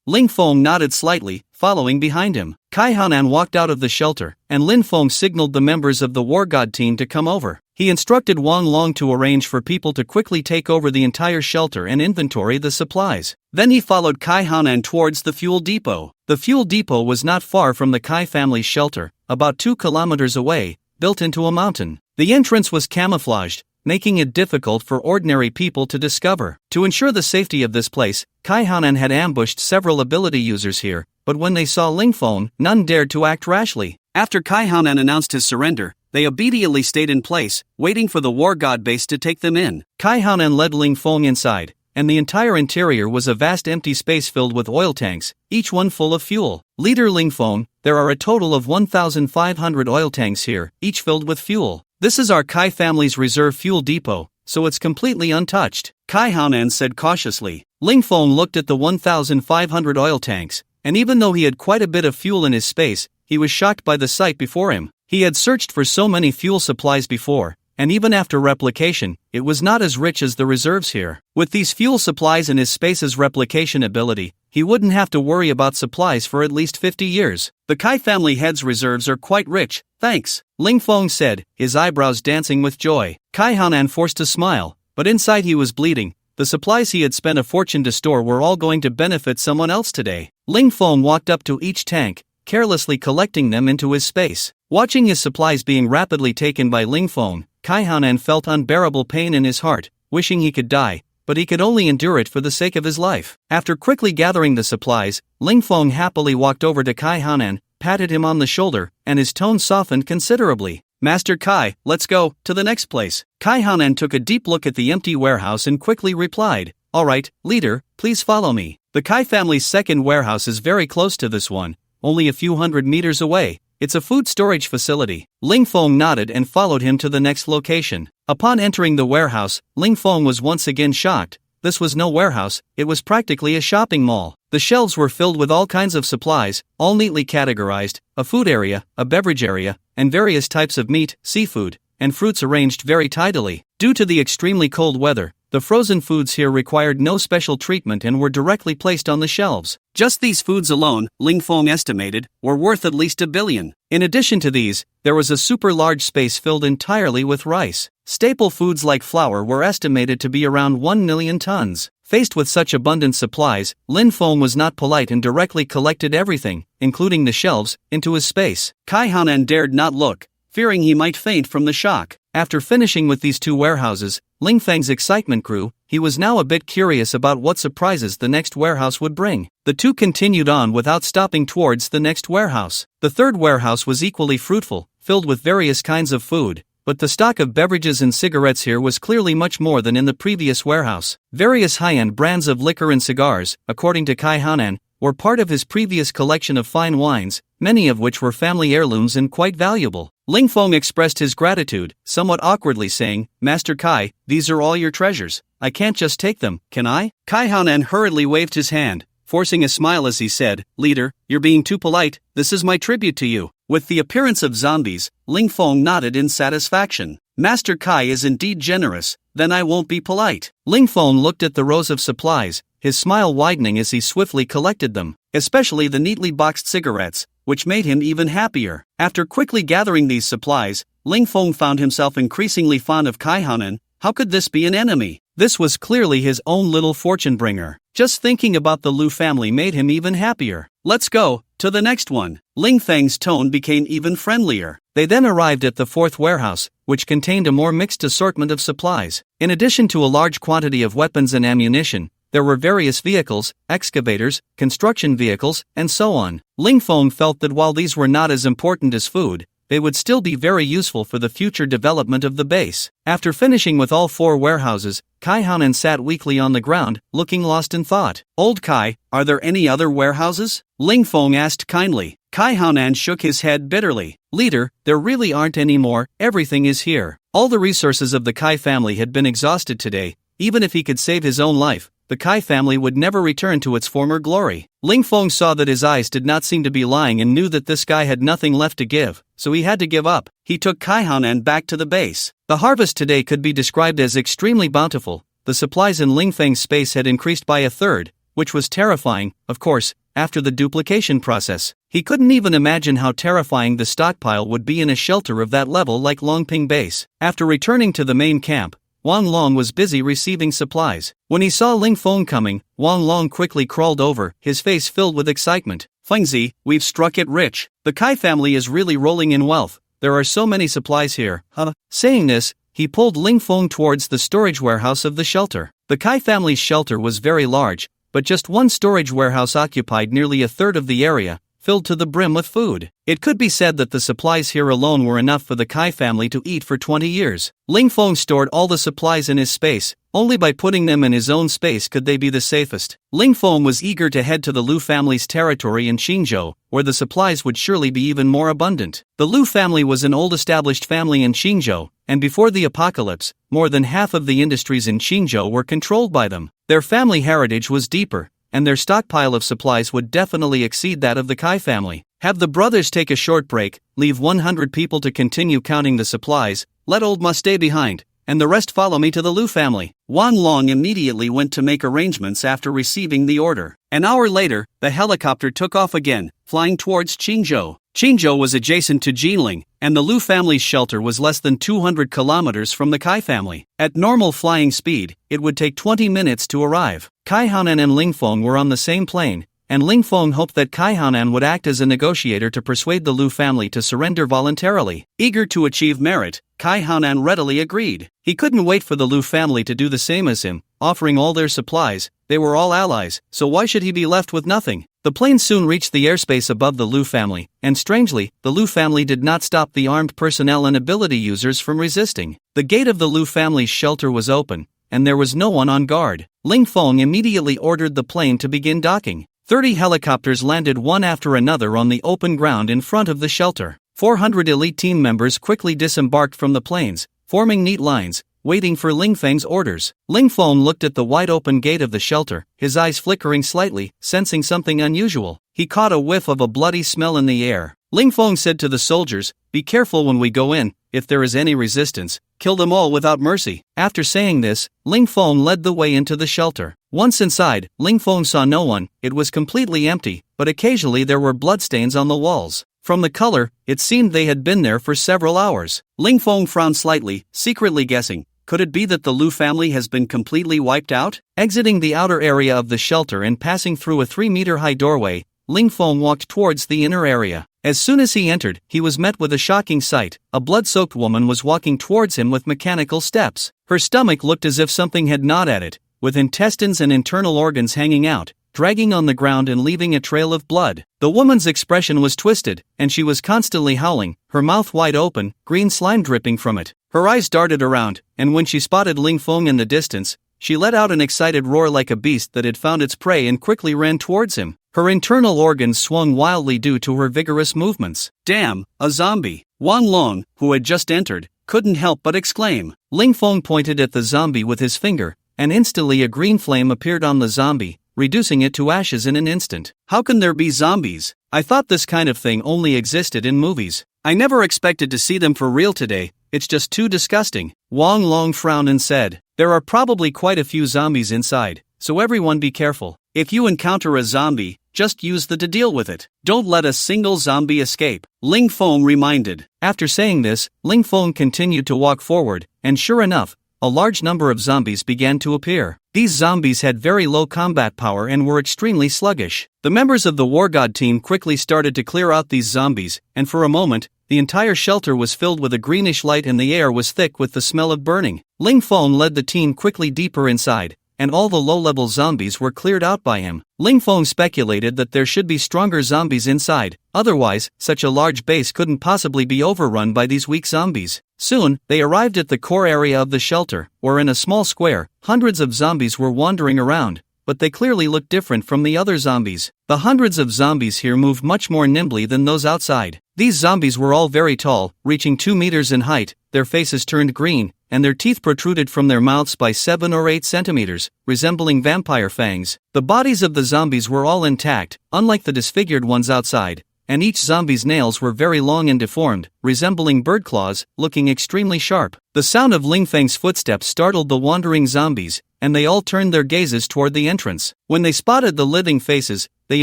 Speaker 1: Ling Feng nodded slightly, following behind him. Kai Hanan walked out of the shelter, and Lin Feng signaled the members of the War God team to come over. He instructed Wang Long to arrange for people to quickly take over the entire shelter and inventory the supplies. Then he followed Kai Hanan towards the fuel depot. The fuel depot was not far from the Kai family's shelter, about 2 kilometers away, built into a mountain. The entrance was camouflaged, making it difficult for ordinary people to discover. To ensure the safety of this place, Kai Hanan had ambushed several ability users here, but when they saw Ling Feng, none dared to act rashly. After Kai Hanan announced his surrender, they obediently stayed in place, waiting for the War God base to take them in. Kai Hanan led Ling Feng inside, and the entire interior was a vast empty space filled with oil tanks, each one full of fuel. Leader Ling Feng, there are a total of 1,500 oil tanks here, each filled with fuel. This is our Kai family's reserve fuel depot, so it's completely untouched, Kai Hanan said cautiously. Ling Feng looked at the 1,500 oil tanks, and even though he had quite a bit of fuel in his space, he was shocked by the sight before him. He had searched for so many fuel supplies before, and even after replication, it was not as rich as the reserves here. With these fuel supplies and his space's replication ability, he wouldn't have to worry about supplies for at least 50 years. The Kai family head's reserves are quite rich, thanks, Ling Feng said, his eyebrows dancing with joy. Kai Hanan forced a smile, but inside he was bleeding. The supplies he had spent a fortune to store were all going to benefit someone else today. Ling Feng walked up to each tank, carelessly collecting them into his space. Watching his supplies being rapidly taken by Ling Feng, Kai Hanan felt unbearable pain in his heart, wishing he could die, but he could only endure it for the sake of his life. After quickly gathering the supplies, Ling Feng happily walked over to Kai Hanan, patted him on the shoulder, and his tone softened considerably. "Master Kai, let's go to the next place." Kai Hanan took a deep look at the empty warehouse and quickly replied, "All right, leader, please follow me." The Kai family's second warehouse is very close to this one, only a few hundred meters away. It's a food storage facility. Ling Feng nodded and followed him to the next location. Upon entering the warehouse, Ling Feng was once again shocked. This was no warehouse, it was practically a shopping mall. The shelves were filled with all kinds of supplies, all neatly categorized, a food area, a beverage area, and various types of meat, seafood, and fruits arranged very tidily. Due to the extremely cold weather, the frozen foods here required no special treatment and were directly placed on the shelves. Just these foods alone, Ling Feng estimated, were worth at least $1 billion. In addition to these, there was a super large space filled entirely with rice. Staple foods like flour were estimated to be around 1 million tons. Faced with such abundant supplies, Lin Feng was not polite and directly collected everything, including the shelves, into his space. Kai Hanan dared not look, fearing he might faint from the shock. After finishing with these 2 warehouses, Ling Feng's excitement grew. He was now a bit curious about what surprises the next warehouse would bring. The 2 continued on without stopping towards the next warehouse. The 3rd warehouse was equally fruitful, filled with various kinds of food, but the stock of beverages and cigarettes here was clearly much more than in the previous warehouse. Various high-end brands of liquor and cigars, according to Kai Hanan, were part of his previous collection of fine wines, many of which were family heirlooms and quite valuable. Ling Feng expressed his gratitude, somewhat awkwardly saying, "Master Kai, these are all your treasures. I can't just take them, can I?" Kai Hanan hurriedly waved his hand, forcing a smile as he said, "Leader, you're being too polite, this is my tribute to you." With the appearance of zombies, Ling Feng nodded in satisfaction. "Master Kai is indeed generous, then I won't be polite." Ling Feng looked at the rows of supplies, his smile widening as he swiftly collected them, especially the neatly boxed cigarettes, which made him even happier. After quickly gathering these supplies, Ling Feng found himself increasingly fond of Kai Hanan. How could this be an enemy? This was clearly his own little fortune bringer. Just thinking about the Lu family made him even happier. "Let's go to the next one." Ling Feng's tone became even friendlier. They then arrived at the 4th warehouse, which contained a more mixed assortment of supplies. In addition to a large quantity of weapons and ammunition, there were various vehicles, excavators, construction vehicles, and so on. Ling Feng felt that while these were not as important as food, they would still be very useful for the future development of the base. After finishing with all 4 warehouses, Kai Hanan sat weakly on the ground, looking lost in thought. Old Kai, are there any other warehouses? Ling Feng asked kindly. Kai Hanan shook his head bitterly. Leader, there really aren't any more, everything is here. All the resources of the Kai family had been exhausted today. Even if he could save his own life, the Kai family would never return to its former glory. Ling Feng saw that his eyes did not seem to be lying and knew that this guy had nothing left to give, so he had to give up. He took Kai Hanan back to the base. The harvest today could be described as extremely bountiful. The supplies in Ling Feng's space had increased by 1/3, which was terrifying, of course, after the duplication process. He couldn't even imagine how terrifying the stockpile would be in a shelter of that level like Longping base. After returning to the main camp, Wang Long was busy receiving supplies. When he saw Ling Feng coming, Wang Long quickly crawled over, his face filled with excitement. Fengzi, we've struck it rich. The Kai family is really rolling in wealth. There are so many supplies here. Saying this, he pulled Ling Feng towards the storage warehouse of the shelter. The Kai family's shelter was very large, but just one storage warehouse occupied nearly 1/3 of the area, filled to the brim with food. It could be said that the supplies here alone were enough for the Kai family to eat for 20 years. Ling Feng stored all the supplies in his space. Only by putting them in his own space could they be the safest. Ling Feng was eager to head to the Lu family's territory in Qingzhou, where the supplies would surely be even more abundant. The Lu family was an old established family in Qingzhou, and before the apocalypse, more than half of the industries in Qingzhou were controlled by them. Their family heritage was deeper, and their stockpile of supplies would definitely exceed that of the Kai family. Have the brothers take a short break, leave 100 people to continue counting the supplies, let old Ma stay behind, and the rest follow me to the Lu family. Wang Long immediately went to make arrangements after receiving the order. An hour later, the helicopter took off again, flying towards Qingzhou. Qingzhou was adjacent to Jinling, and the Lu family's shelter was less than 200 kilometers from the Kai family. At normal flying speed, it would take 20 minutes to arrive. Kai Hanan and Ling Feng were on the same plane, and Ling Feng hoped that Kai Hanan would act as a negotiator to persuade the Lu family to surrender voluntarily. Eager to achieve merit, Kai Hanan readily agreed. He couldn't wait for the Lu family to do the same as him, offering all their supplies. They were all allies, so why should he be left with nothing? The plane soon reached the airspace above the Lu family, and strangely, the Lu family did not stop the armed personnel and ability users from resisting. The gate of the Lu family's shelter was open, and there was no one on guard. Ling Feng immediately ordered the plane to begin docking. 30 helicopters landed one after another on the open ground in front of the shelter. 400 elite team members quickly disembarked from the planes, forming neat lines, waiting for Ling Feng's orders. Ling Feng looked at the wide-open gate of the shelter, his eyes flickering slightly, sensing something unusual. He caught a whiff of a bloody smell in the air. Ling Feng said to the soldiers, "Be careful when we go in. If there is any resistance, kill them all without mercy." After saying this, Ling Feng led the way into the shelter. Once inside, Ling Feng saw no one. It was completely empty, but occasionally there were bloodstains on the walls. From the color, it seemed they had been there for several hours. Ling Feng frowned slightly, secretly guessing, could it be that the Lu family has been completely wiped out? Exiting the outer area of the shelter and passing through a 3-meter-high doorway, Ling Feng walked towards the inner area. As soon as he entered, he was met with a shocking sight. A blood-soaked woman was walking towards him with mechanical steps. Her stomach looked as if something had gnawed at it, with intestines and internal organs hanging out, dragging on the ground and leaving a trail of blood. The woman's expression was twisted, and she was constantly howling, her mouth wide open, green slime dripping from it. Her eyes darted around, and when she spotted Ling Feng in the distance, she let out an excited roar like a beast that had found its prey and quickly ran towards him. Her internal organs swung wildly due to her vigorous movements. "Damn, a zombie!" Wang Long, who had just entered, couldn't help but exclaim. Ling Feng pointed at the zombie with his finger, and instantly a green flame appeared on the zombie, reducing it to ashes in an instant. "How can there be zombies? I thought this kind of thing only existed in movies. I never expected to see them for real today. It's just too disgusting." Wang Long frowned and said, "There are probably quite a few zombies inside, so everyone be careful. If you encounter a zombie, just use the to deal with it. Don't let a single zombie escape," Ling Feng reminded. After saying this, Ling Feng continued to walk forward, and sure enough, a large number of zombies began to appear. These zombies had very low combat power and were extremely sluggish. The members of the War God team quickly started to clear out these zombies, and for a moment, the entire shelter was filled with a greenish light and the air was thick with the smell of burning. Ling Feng led the team quickly deeper inside, and all the low-level zombies were cleared out by him. Ling Feng speculated that there should be stronger zombies inside, otherwise, such a large base couldn't possibly be overrun by these weak zombies. Soon, they arrived at the core area of the shelter, where in a small square, hundreds of zombies were wandering around, but they clearly looked different from the other zombies. The hundreds of zombies here moved much more nimbly than those outside. These zombies were all very tall, reaching 2 meters in height, their faces turned green, and their teeth protruded from their mouths by 7 or 8 centimeters, resembling vampire fangs. The bodies of the zombies were all intact, unlike the disfigured ones outside, and each zombie's nails were very long and deformed, resembling bird claws, looking extremely sharp. The sound of Ling Feng's footsteps startled the wandering zombies, and they all turned their gazes toward the entrance. When they spotted the living faces, they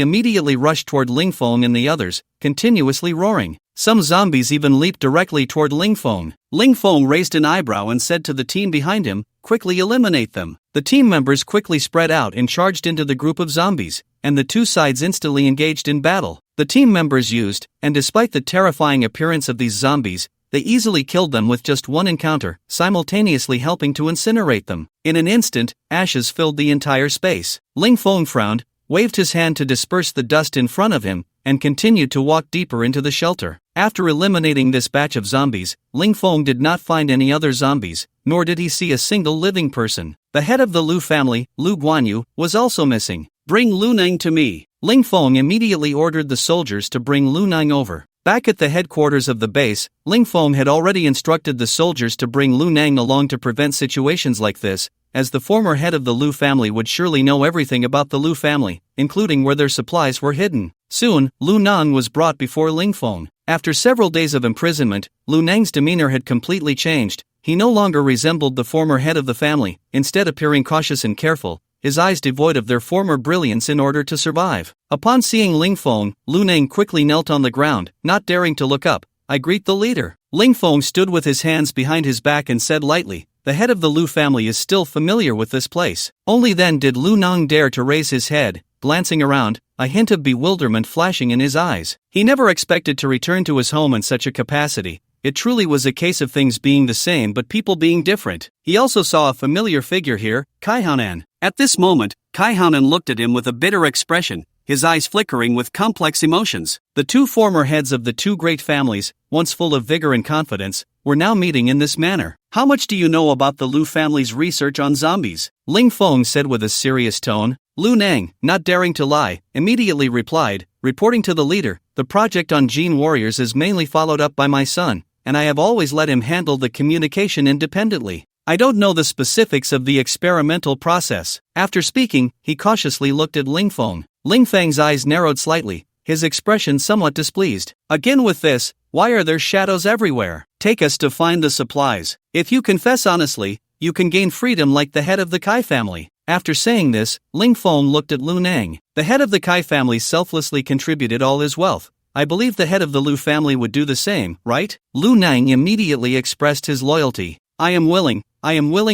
Speaker 1: immediately rushed toward Ling Feng and the others, continuously roaring. Some zombies even leaped directly toward Ling Feng. Ling Feng raised an eyebrow and said to the team behind him, "Quickly eliminate them." The team members quickly spread out and charged into the group of zombies, and the two sides instantly engaged in battle. The team members used, and despite the terrifying appearance of these zombies, they easily killed them with just one encounter, simultaneously helping to incinerate them. In an instant, ashes filled the entire space. Ling Feng frowned, waved his hand to disperse the dust in front of him, and continued to walk deeper into the shelter. After eliminating this batch of zombies, Ling Feng did not find any other zombies, nor did he see a single living person. The head of the Lu family, Lu Guanyu, was also missing. "Bring Lu Nang to me." Ling Feng immediately ordered the soldiers to bring Lu Nang over. Back at the headquarters of the base, Ling Feng had already instructed the soldiers to bring Lu Nang along to prevent situations like this, as the former head of the Lu family would surely know everything about the Lu family, including where their supplies were hidden. Soon, Lu Nang was brought before Ling Feng. After several days of imprisonment, Lu Nang's demeanor had completely changed. He no longer resembled the former head of the family, instead appearing cautious and careful, his eyes devoid of their former brilliance in order to survive. Upon seeing Ling Feng, Lu Nang quickly knelt on the ground, not daring to look up. "I greet the leader." Ling Feng stood with his hands behind his back and said lightly, "The head of the Lu family is still familiar with this place." Only then did Lu Nang dare to raise his head, glancing around, a hint of bewilderment flashing in his eyes. He never expected to return to his home in such a capacity. It truly was a case of things being the same but people being different. He also saw a familiar figure here, Kai Hanan. At this moment, Kai Hanan looked at him with a bitter expression, his eyes flickering with complex emotions. The two former heads of the two great families, once full of vigor and confidence, were now meeting in this manner. "How much do you know about the Lu family's research on zombies?" Ling Feng said with a serious tone. Lu Nang, not daring to lie, immediately replied, "Reporting to the leader, the project on gene warriors is mainly followed up by my son, and I have always let him handle the communication independently. I don't know the specifics of the experimental process." After speaking, he cautiously looked at Ling Feng. Ling Feng's eyes narrowed slightly, his expression somewhat displeased. "Again with this, why are there shadows everywhere? Take us to find the supplies. If you confess honestly, you can gain freedom like the head of the Kai family." After saying this, Ling Feng looked at Lu Nang. The head of the Kai family selflessly contributed all his wealth. I believe the head of the Lu family would do the same, right? Lu Nang immediately expressed his loyalty. I am willing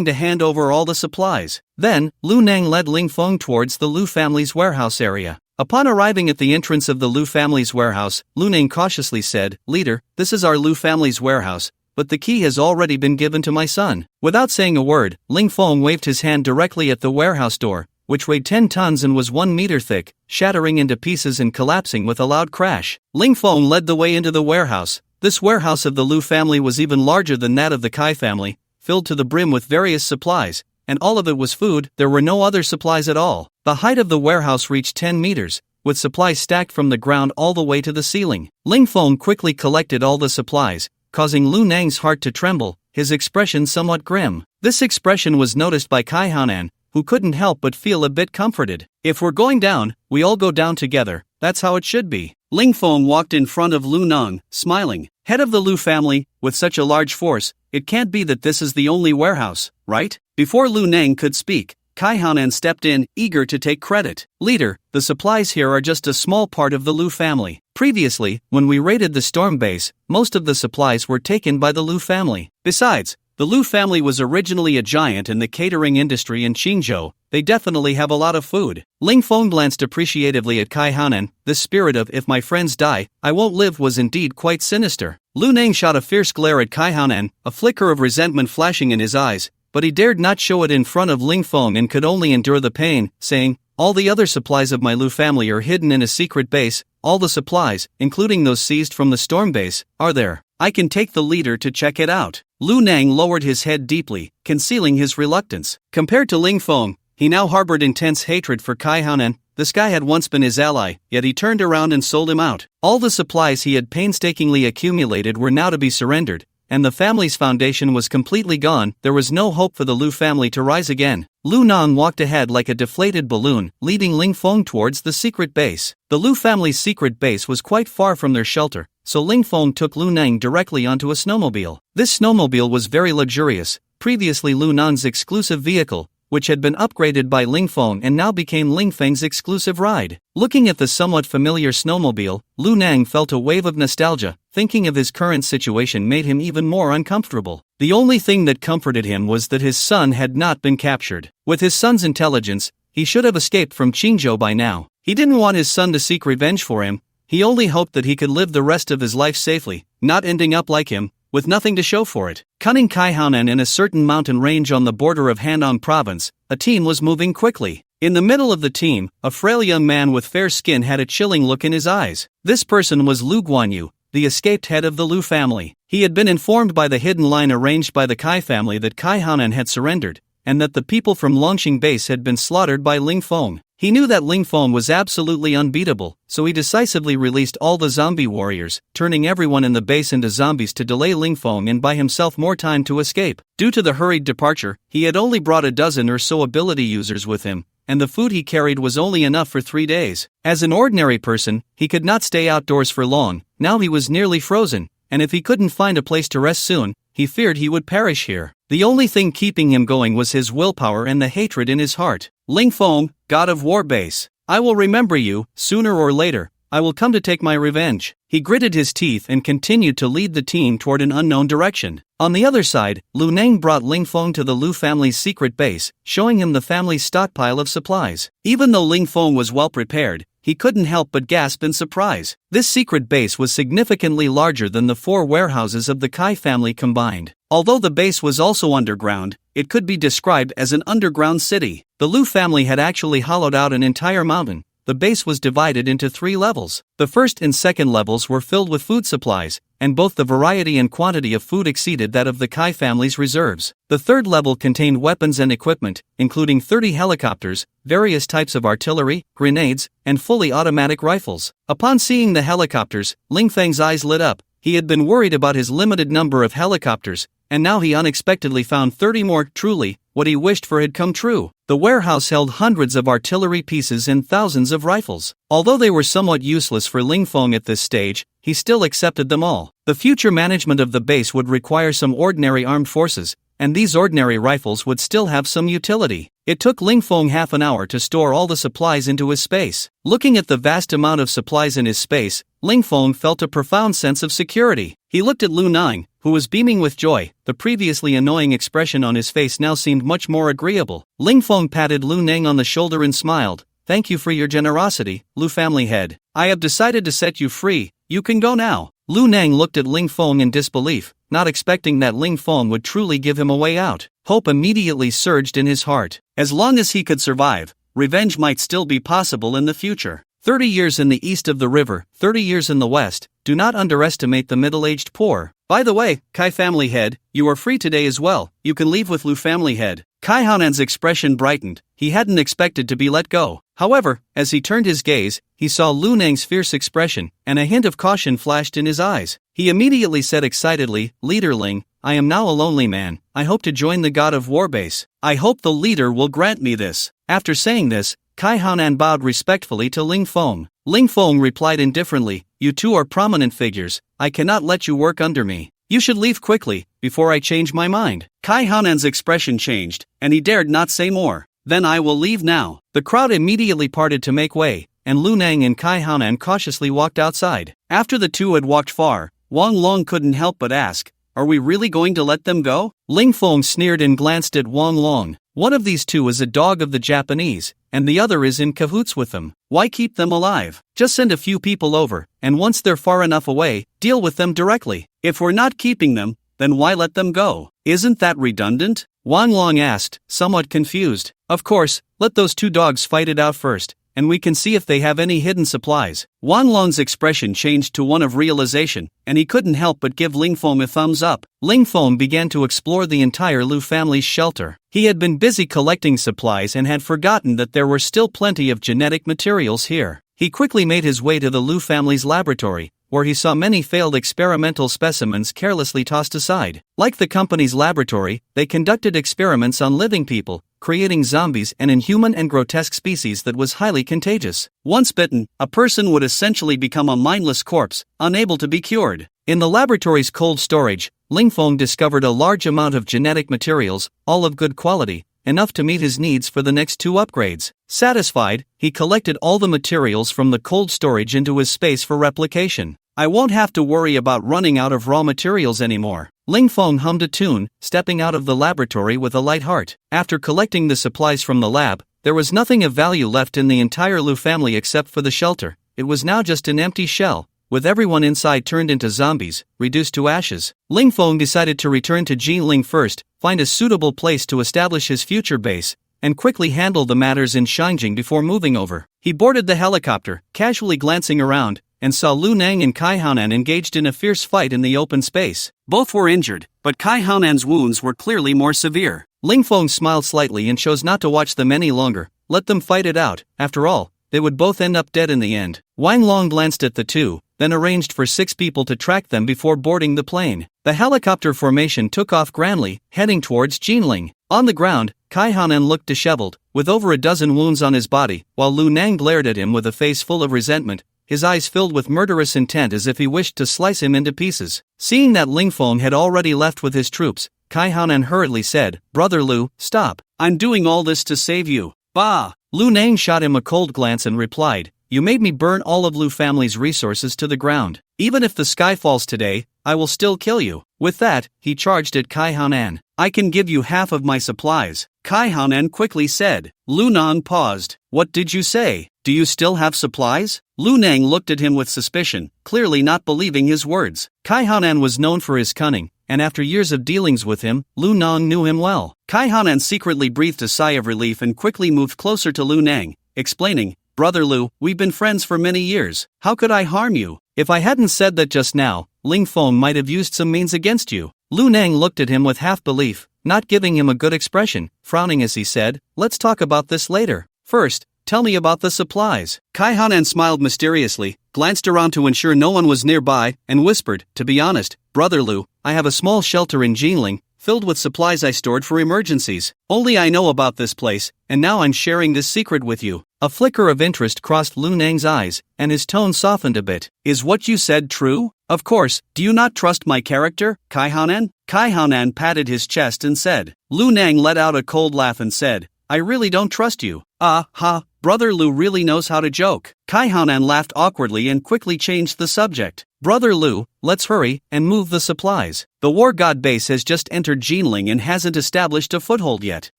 Speaker 1: to hand over all the supplies." Then, Lu Nang led Ling Feng towards the Lu family's warehouse area. Upon arriving at the entrance of the Lu family's warehouse, Lu Nang cautiously said, "Leader, this is our Lu family's warehouse, but the key has already been given to my son." Without saying a word, Ling Feng waved his hand directly at the warehouse door, which weighed 10 tons and was 1 meter thick, shattering into pieces and collapsing with a loud crash. Ling Feng led the way into the warehouse. This warehouse of the Lu family was even larger than that of the Kai family, filled to the brim with various supplies, and all of it was food. There were no other supplies at all. The height of the warehouse reached 10 meters, with supplies stacked from the ground all the way to the ceiling. Ling Feng quickly collected all the supplies, causing Lu Nang's heart to tremble, his expression somewhat grim. This expression was noticed by Kai Hanan, who couldn't help but feel a bit comforted. "If we're going down, we all go down together, that's how it should be." Ling Feng walked in front of Lu Nang, smiling. "Head of the Lu family, with such a large force, it can't be that this is the only warehouse, right?" Before Lu Nang could speak, Kai Hanan stepped in, eager to take credit. "Leader, the supplies here are just a small part of the Lu family. Previously, when we raided the storm base, most of the supplies were taken by the Lu family. Besides, the Lu family was originally a giant in the catering industry in Qingzhou. They definitely have a lot of food." Ling Feng glanced appreciatively at Kai Hanan. This spirit of "if my friends die, I won't live" was indeed quite sinister. Lu Nang shot a fierce glare at Kai Hanan, a flicker of resentment flashing in his eyes, but he dared not show it in front of Ling Feng and could only endure the pain, saying, "All the other supplies of my Lu family are hidden in a secret base. All the supplies, including those seized from the storm base, are there. I can take the leader to check it out." Lu Nang lowered his head deeply, concealing his reluctance. Compared to Ling Feng, he now harbored intense hatred for Kai Haonan. This guy had once been his ally, yet he turned around and sold him out. All the supplies he had painstakingly accumulated were now to be surrendered, and the family's foundation was completely gone. There was no hope for the Lu family to rise again. Lu Nang walked ahead like a deflated balloon, leading Ling Feng towards the secret base. The Lu family's secret base was quite far from their shelter, so Ling Feng took Lu Nang directly onto a snowmobile. This snowmobile was very luxurious, previously Lu Nang's exclusive vehicle, which had been upgraded by Ling Feng and now became Ling Feng's exclusive ride. Looking at the somewhat familiar snowmobile, Lu Nang felt a wave of nostalgia. Thinking of his current situation made him even more uncomfortable. The only thing that comforted him was that his son had not been captured. With his son's intelligence, he should have escaped from Qingzhou by now. He didn't want his son to seek revenge for him. He only hoped that he could live the rest of his life safely, not ending up like him, with nothing to show for it. Cunning Kai Haonan in a certain mountain range on the border of Hanong province, a team was moving quickly. In the middle of the team, a frail young man with fair skin had a chilling look in his eyes. This person was Lu Guanyu, the escaped head of the Lu family. He had been informed by the hidden line arranged by the Kai family that Kai Haonan had surrendered, and that the people from Longqing base had been slaughtered by Ling Feng. He knew that Ling Feng was absolutely unbeatable, so he decisively released all the zombie warriors, turning everyone in the base into zombies to delay Ling Feng and buy himself more time to escape. Due to the hurried departure, he had only brought a dozen or so ability users with him, and the food he carried was only enough for 3 days. As an ordinary person, he could not stay outdoors for long. Now he was nearly frozen, and if he couldn't find a place to rest soon, he feared he would perish here. The only thing keeping him going was his willpower and the hatred in his heart. Ling Feng, God of War Base. I will remember you, sooner or later. I will come to take my revenge. He gritted his teeth and continued to lead the team toward an unknown direction. On the other side, Lu Nang brought Ling Feng to the Lu family's secret base, showing him the family's stockpile of supplies. Even though Ling Feng was well prepared, he couldn't help but gasp in surprise. This secret base was significantly larger than the 4 warehouses of the Kai family combined. Although the base was also underground, it could be described as an underground city. The Lu family had actually hollowed out an entire mountain. The base was divided into 3 levels. The first and second levels were filled with food supplies, and both the variety and quantity of food exceeded that of the Kai family's reserves. The third level contained weapons and equipment, including 30 helicopters, various types of artillery, grenades, and fully automatic rifles. Upon seeing the helicopters, Ling Feng's eyes lit up. He had been worried about his limited number of helicopters, and now he unexpectedly found 30 more. Truly, what he wished for had come true. The warehouse held hundreds of artillery pieces and thousands of rifles. Although they were somewhat useless for Ling Feng at this stage, he still accepted them all. The future management of the base would require some ordinary armed forces, and these ordinary rifles would still have some utility. It took Ling Feng half an hour to store all the supplies into his space. Looking at the vast amount of supplies in his space, Ling Feng felt a profound sense of security. He looked at Lu Nang, who was beaming with joy. The previously annoying expression on his face now seemed much more agreeable. Ling Feng patted Lu Nang on the shoulder and smiled. "Thank you for your generosity, Lu family head. I have decided to set you free. You can go now." Lu Nang looked at Ling Feng in disbelief, not expecting that Ling Feng would truly give him a way out. Hope immediately surged in his heart. As long as he could survive, revenge might still be possible in the future. 30 years in the east of the river, 30 years in the west. Do not underestimate the middle-aged poor. By the way, Kai family head, you are free today as well. You can leave with Lu family head. Kai Hanan's expression brightened. He hadn't expected to be let go. However, as he turned his gaze, he saw Lu Nang's fierce expression, and a hint of caution flashed in his eyes. He immediately said excitedly, "Leader Ling, I am now a lonely man. I hope to join the God of War base. I hope the leader will grant me this." After saying this, Kai Haonan bowed respectfully to Ling Feng. Ling Feng replied indifferently, "You two are prominent figures. I cannot let you work under me. You should leave quickly, before I change my mind." Kai Hanan's expression changed, and he dared not say more. "Then I will leave now." The crowd immediately parted to make way, and Lu Nang and Kai Haonan cautiously walked outside. After the two had walked far, Wang Long couldn't help but ask, "Are we really going to let them go?" Ling Feng sneered and glanced at Wang Long. One of these two is a dog of the Japanese, and the other is in cahoots with them. Why keep them alive? Just send a few people over, and once they're far enough away, deal with them directly. If we're not keeping them, then why let them go? Isn't that redundant? Wang Long asked, somewhat confused. Of course, let those two dogs fight it out first, and we can see if they have any hidden supplies. Wang Long's expression changed to one of realization, and he couldn't help but give Ling Feng a thumbs up. Ling Feng began to explore the entire Lu family's shelter. He had been busy collecting supplies and had forgotten that there were still plenty of genetic materials here. He quickly made his way to the Lu family's laboratory, where he saw many failed experimental specimens carelessly tossed aside. Like the company's laboratory, they conducted experiments on living people, creating zombies and inhuman and grotesque species that was highly contagious. Once bitten, a person would essentially become a mindless corpse, unable to be cured. In the laboratory's cold storage, Ling Feng discovered a large amount of genetic materials, all of good quality, enough to meet his needs for the next 2 upgrades. Satisfied, he collected all the materials from the cold storage into his space for replication. I won't have to worry about running out of raw materials anymore. Ling Feng hummed a tune, stepping out of the laboratory with a light heart. After collecting the supplies from the lab, there was nothing of value left in the entire Lu family except for the shelter. It was now just an empty shell, with everyone inside turned into zombies, reduced to ashes. Ling Feng decided to return to Jinling first, find a suitable place to establish his future base, and quickly handle the matters in Shangjing before moving over. He boarded the helicopter, casually glancing around, and saw Lu Nang and Kai Haonan engaged in a fierce fight in the open space. Both were injured, but Kai Haonan's wounds were clearly more severe. Ling Feng smiled slightly and chose not to watch them any longer. Let them fight it out. After all, they would both end up dead in the end. Wang Long glanced at the two, then arranged for 6 people to track them before boarding the plane. The helicopter formation took off grandly, heading towards Jinling. On the ground, Kai Haonan looked disheveled, with over a dozen wounds on his body, while Lu Nang glared at him with a face full of resentment, his eyes filled with murderous intent as if he wished to slice him into pieces. Seeing that Ling Feng had already left with his troops, Kai Haonan hurriedly said, "Brother Lu, stop. I'm doing all this to save you." Bah! Lu Nang shot him a cold glance and replied, "You made me burn all of Lu family's resources to the ground. Even if the sky falls today, I will still kill you." With that, he charged at Kai Haonan. "I can give you half of my supplies," Kai Haonan quickly said. Lu Nang paused. "What did you say? Do you still have supplies?" Lu Nang looked at him with suspicion, clearly not believing his words. Kai Haonan was known for his cunning, and after years of dealings with him, Lu Nang knew him well. Kai Haonan secretly breathed a sigh of relief and quickly moved closer to Lu Nang, explaining, "Brother Lu, we've been friends for many years. How could I harm you? If I hadn't said that just now, Ling Feng might have used some means against you." Lu Nang looked at him with half belief, not giving him a good expression, frowning as he said, "Let's talk about this later. First, tell me about the supplies." Kai Haonan smiled mysteriously, glanced around to ensure no one was nearby, and whispered, "To be honest, Brother Lu, I have a small shelter in Jinling, filled with supplies I stored for emergencies. Only I know about this place, and now I'm sharing this secret with you." A flicker of interest crossed Lu Nang's eyes, and his tone softened a bit. "Is what you said true? Of course, do you not trust my character, Kai Haonan?" Kai Haonan patted his chest and said. Lu Nang let out a cold laugh and said, "I really don't trust you." "Ah, ha, Brother Lu really knows how to joke." Kai Haonan laughed awkwardly and quickly changed the subject. "Brother Lu, let's hurry and move the supplies. The War God base has just entered Jinling and hasn't established a foothold yet.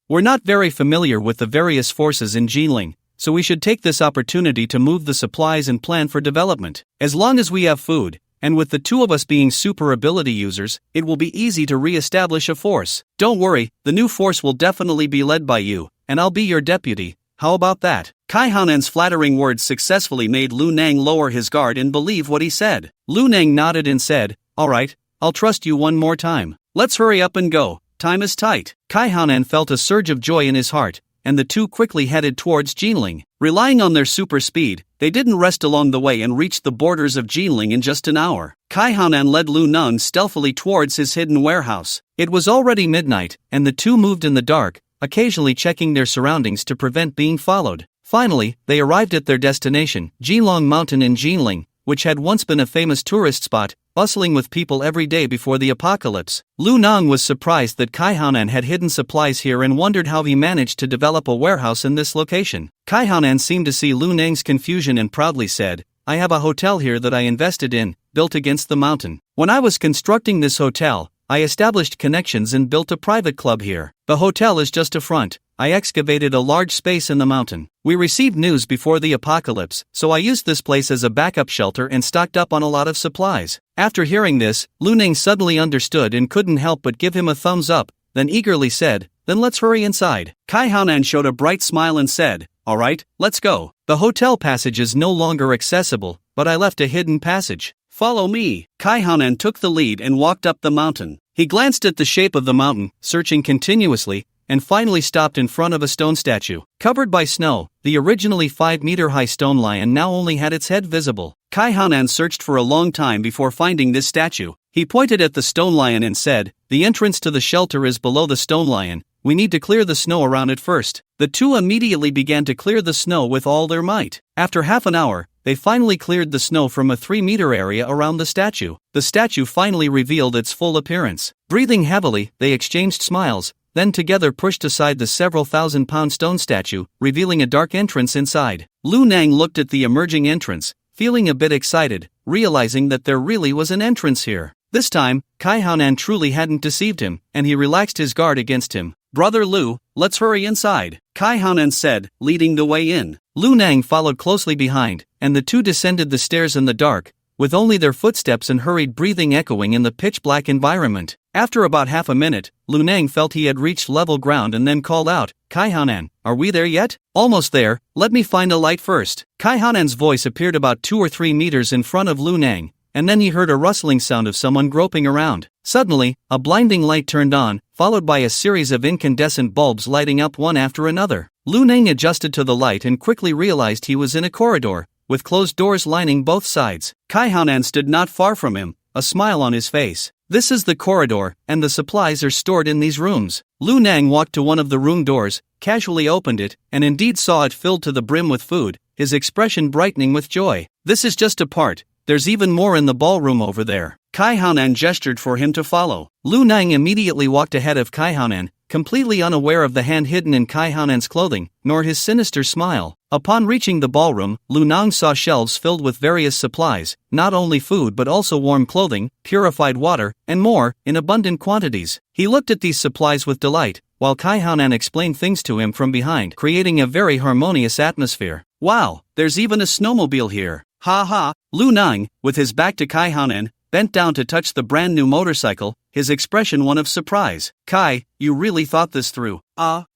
Speaker 1: We're not very familiar with the various forces in Jinling, so we should take this opportunity to move the supplies and plan for development. As long as we have food, and with the two of us being super ability users, it will be easy to re-establish a force. Don't worry, the new force will definitely be led by you, and I'll be your deputy. How about that?" Kai Haonan's flattering words successfully made Lu Nang lower his guard and believe what he said. Lu Nang nodded and said, "All right, I'll trust you one more time. Let's hurry up and go. Time is tight." Kai Haonan felt a surge of joy in his heart, and the two quickly headed towards Jinling. Relying on their super speed, they didn't rest along the way and reached the borders of Jinling in just an hour. Kai Haonan led Lu Nang stealthily towards his hidden warehouse. It was already midnight, and the two moved in the dark, occasionally checking their surroundings to prevent being followed. Finally, they arrived at their destination, Jilong Mountain in Jinling, which had once been a famous tourist spot, bustling with people every day before the apocalypse. Lu Nang was surprised that Kai Haonan had hidden supplies here and wondered how he managed to develop a warehouse in this location. Kai Haonan seemed to see Lu Nang's confusion and proudly said, "I have a hotel here that I invested in, built against the mountain. When I was constructing this hotel, I established connections and built a private club here. The hotel is just a front. I excavated a large space in the mountain. We received news before the apocalypse, so I used this place as a backup shelter and stocked up on a lot of supplies. After hearing this, Lu Ning suddenly understood and couldn't help but give him a thumbs up, then eagerly said, "Then let's hurry inside." Kai Haonan showed a bright smile and said, "Alright, let's go." The hotel passage is no longer accessible, but I left a hidden passage. "Follow me." Kai Haonan took the lead and walked up the mountain. He glanced at the shape of the mountain, searching continuously, and finally stopped in front of a stone statue. Covered by snow, the originally 5-meter-high stone lion now only had its head visible. Kai Haonan searched for a long time before finding this statue. He pointed at the stone lion and said, "The entrance to the shelter is below the stone lion. We need to clear the snow around it first." The two immediately began to clear the snow with all their might. After half an hour, they finally cleared the snow from a 3-meter area around the statue. The statue finally revealed its full appearance. Breathing heavily, they exchanged smiles, then together pushed aside the several thousand-pound stone statue, revealing a dark entrance inside. Lu Nang looked at the emerging entrance, feeling a bit excited, realizing that there really was an entrance here. This time, Kai Haonan truly hadn't deceived him, and he relaxed his guard against him. "Brother Lu, let's hurry inside," Kai Haonan said, leading the way in. Lu Nang followed closely behind, and the two descended the stairs in the dark, with only their footsteps and hurried breathing echoing in the pitch-black environment. After about half a minute, Lu Nang felt he had reached level ground and then called out, "Kai Haonan, are we there yet?" "Almost there, let me find a light first." Kai Haonan's voice appeared about 2 or 3 meters in front of Lu Nang, and then he heard a rustling sound of someone groping around. Suddenly, a blinding light turned on, followed by a series of incandescent bulbs lighting up one after another. Lu Nang adjusted to the light and quickly realized he was in a corridor, with closed doors lining both sides. Kai Haonan stood not far from him, a smile on his face. "This is the corridor, and the supplies are stored in these rooms." Lu Nang walked to one of the room doors, casually opened it, and indeed saw it filled to the brim with food, his expression brightening with joy. "This is just a part. There's even more in the ballroom over there." Kai Haonan gestured for him to follow. Lu Nang immediately walked ahead of Kai Haonan, completely unaware of the hand hidden in Kai Haonan's clothing, nor his sinister smile. Upon reaching the ballroom, Lu Nang saw shelves filled with various supplies, not only food but also warm clothing, purified water, and more, in abundant quantities. He looked at these supplies with delight, while Kai Haonan explained things to him from behind, creating a very harmonious atmosphere. "Wow, there's even a snowmobile here. Ha ha." Lu Nang, with his back to Kai Haonan, bent down to touch the brand new motorcycle, his expression one of surprise. "Kai, you really thought this through."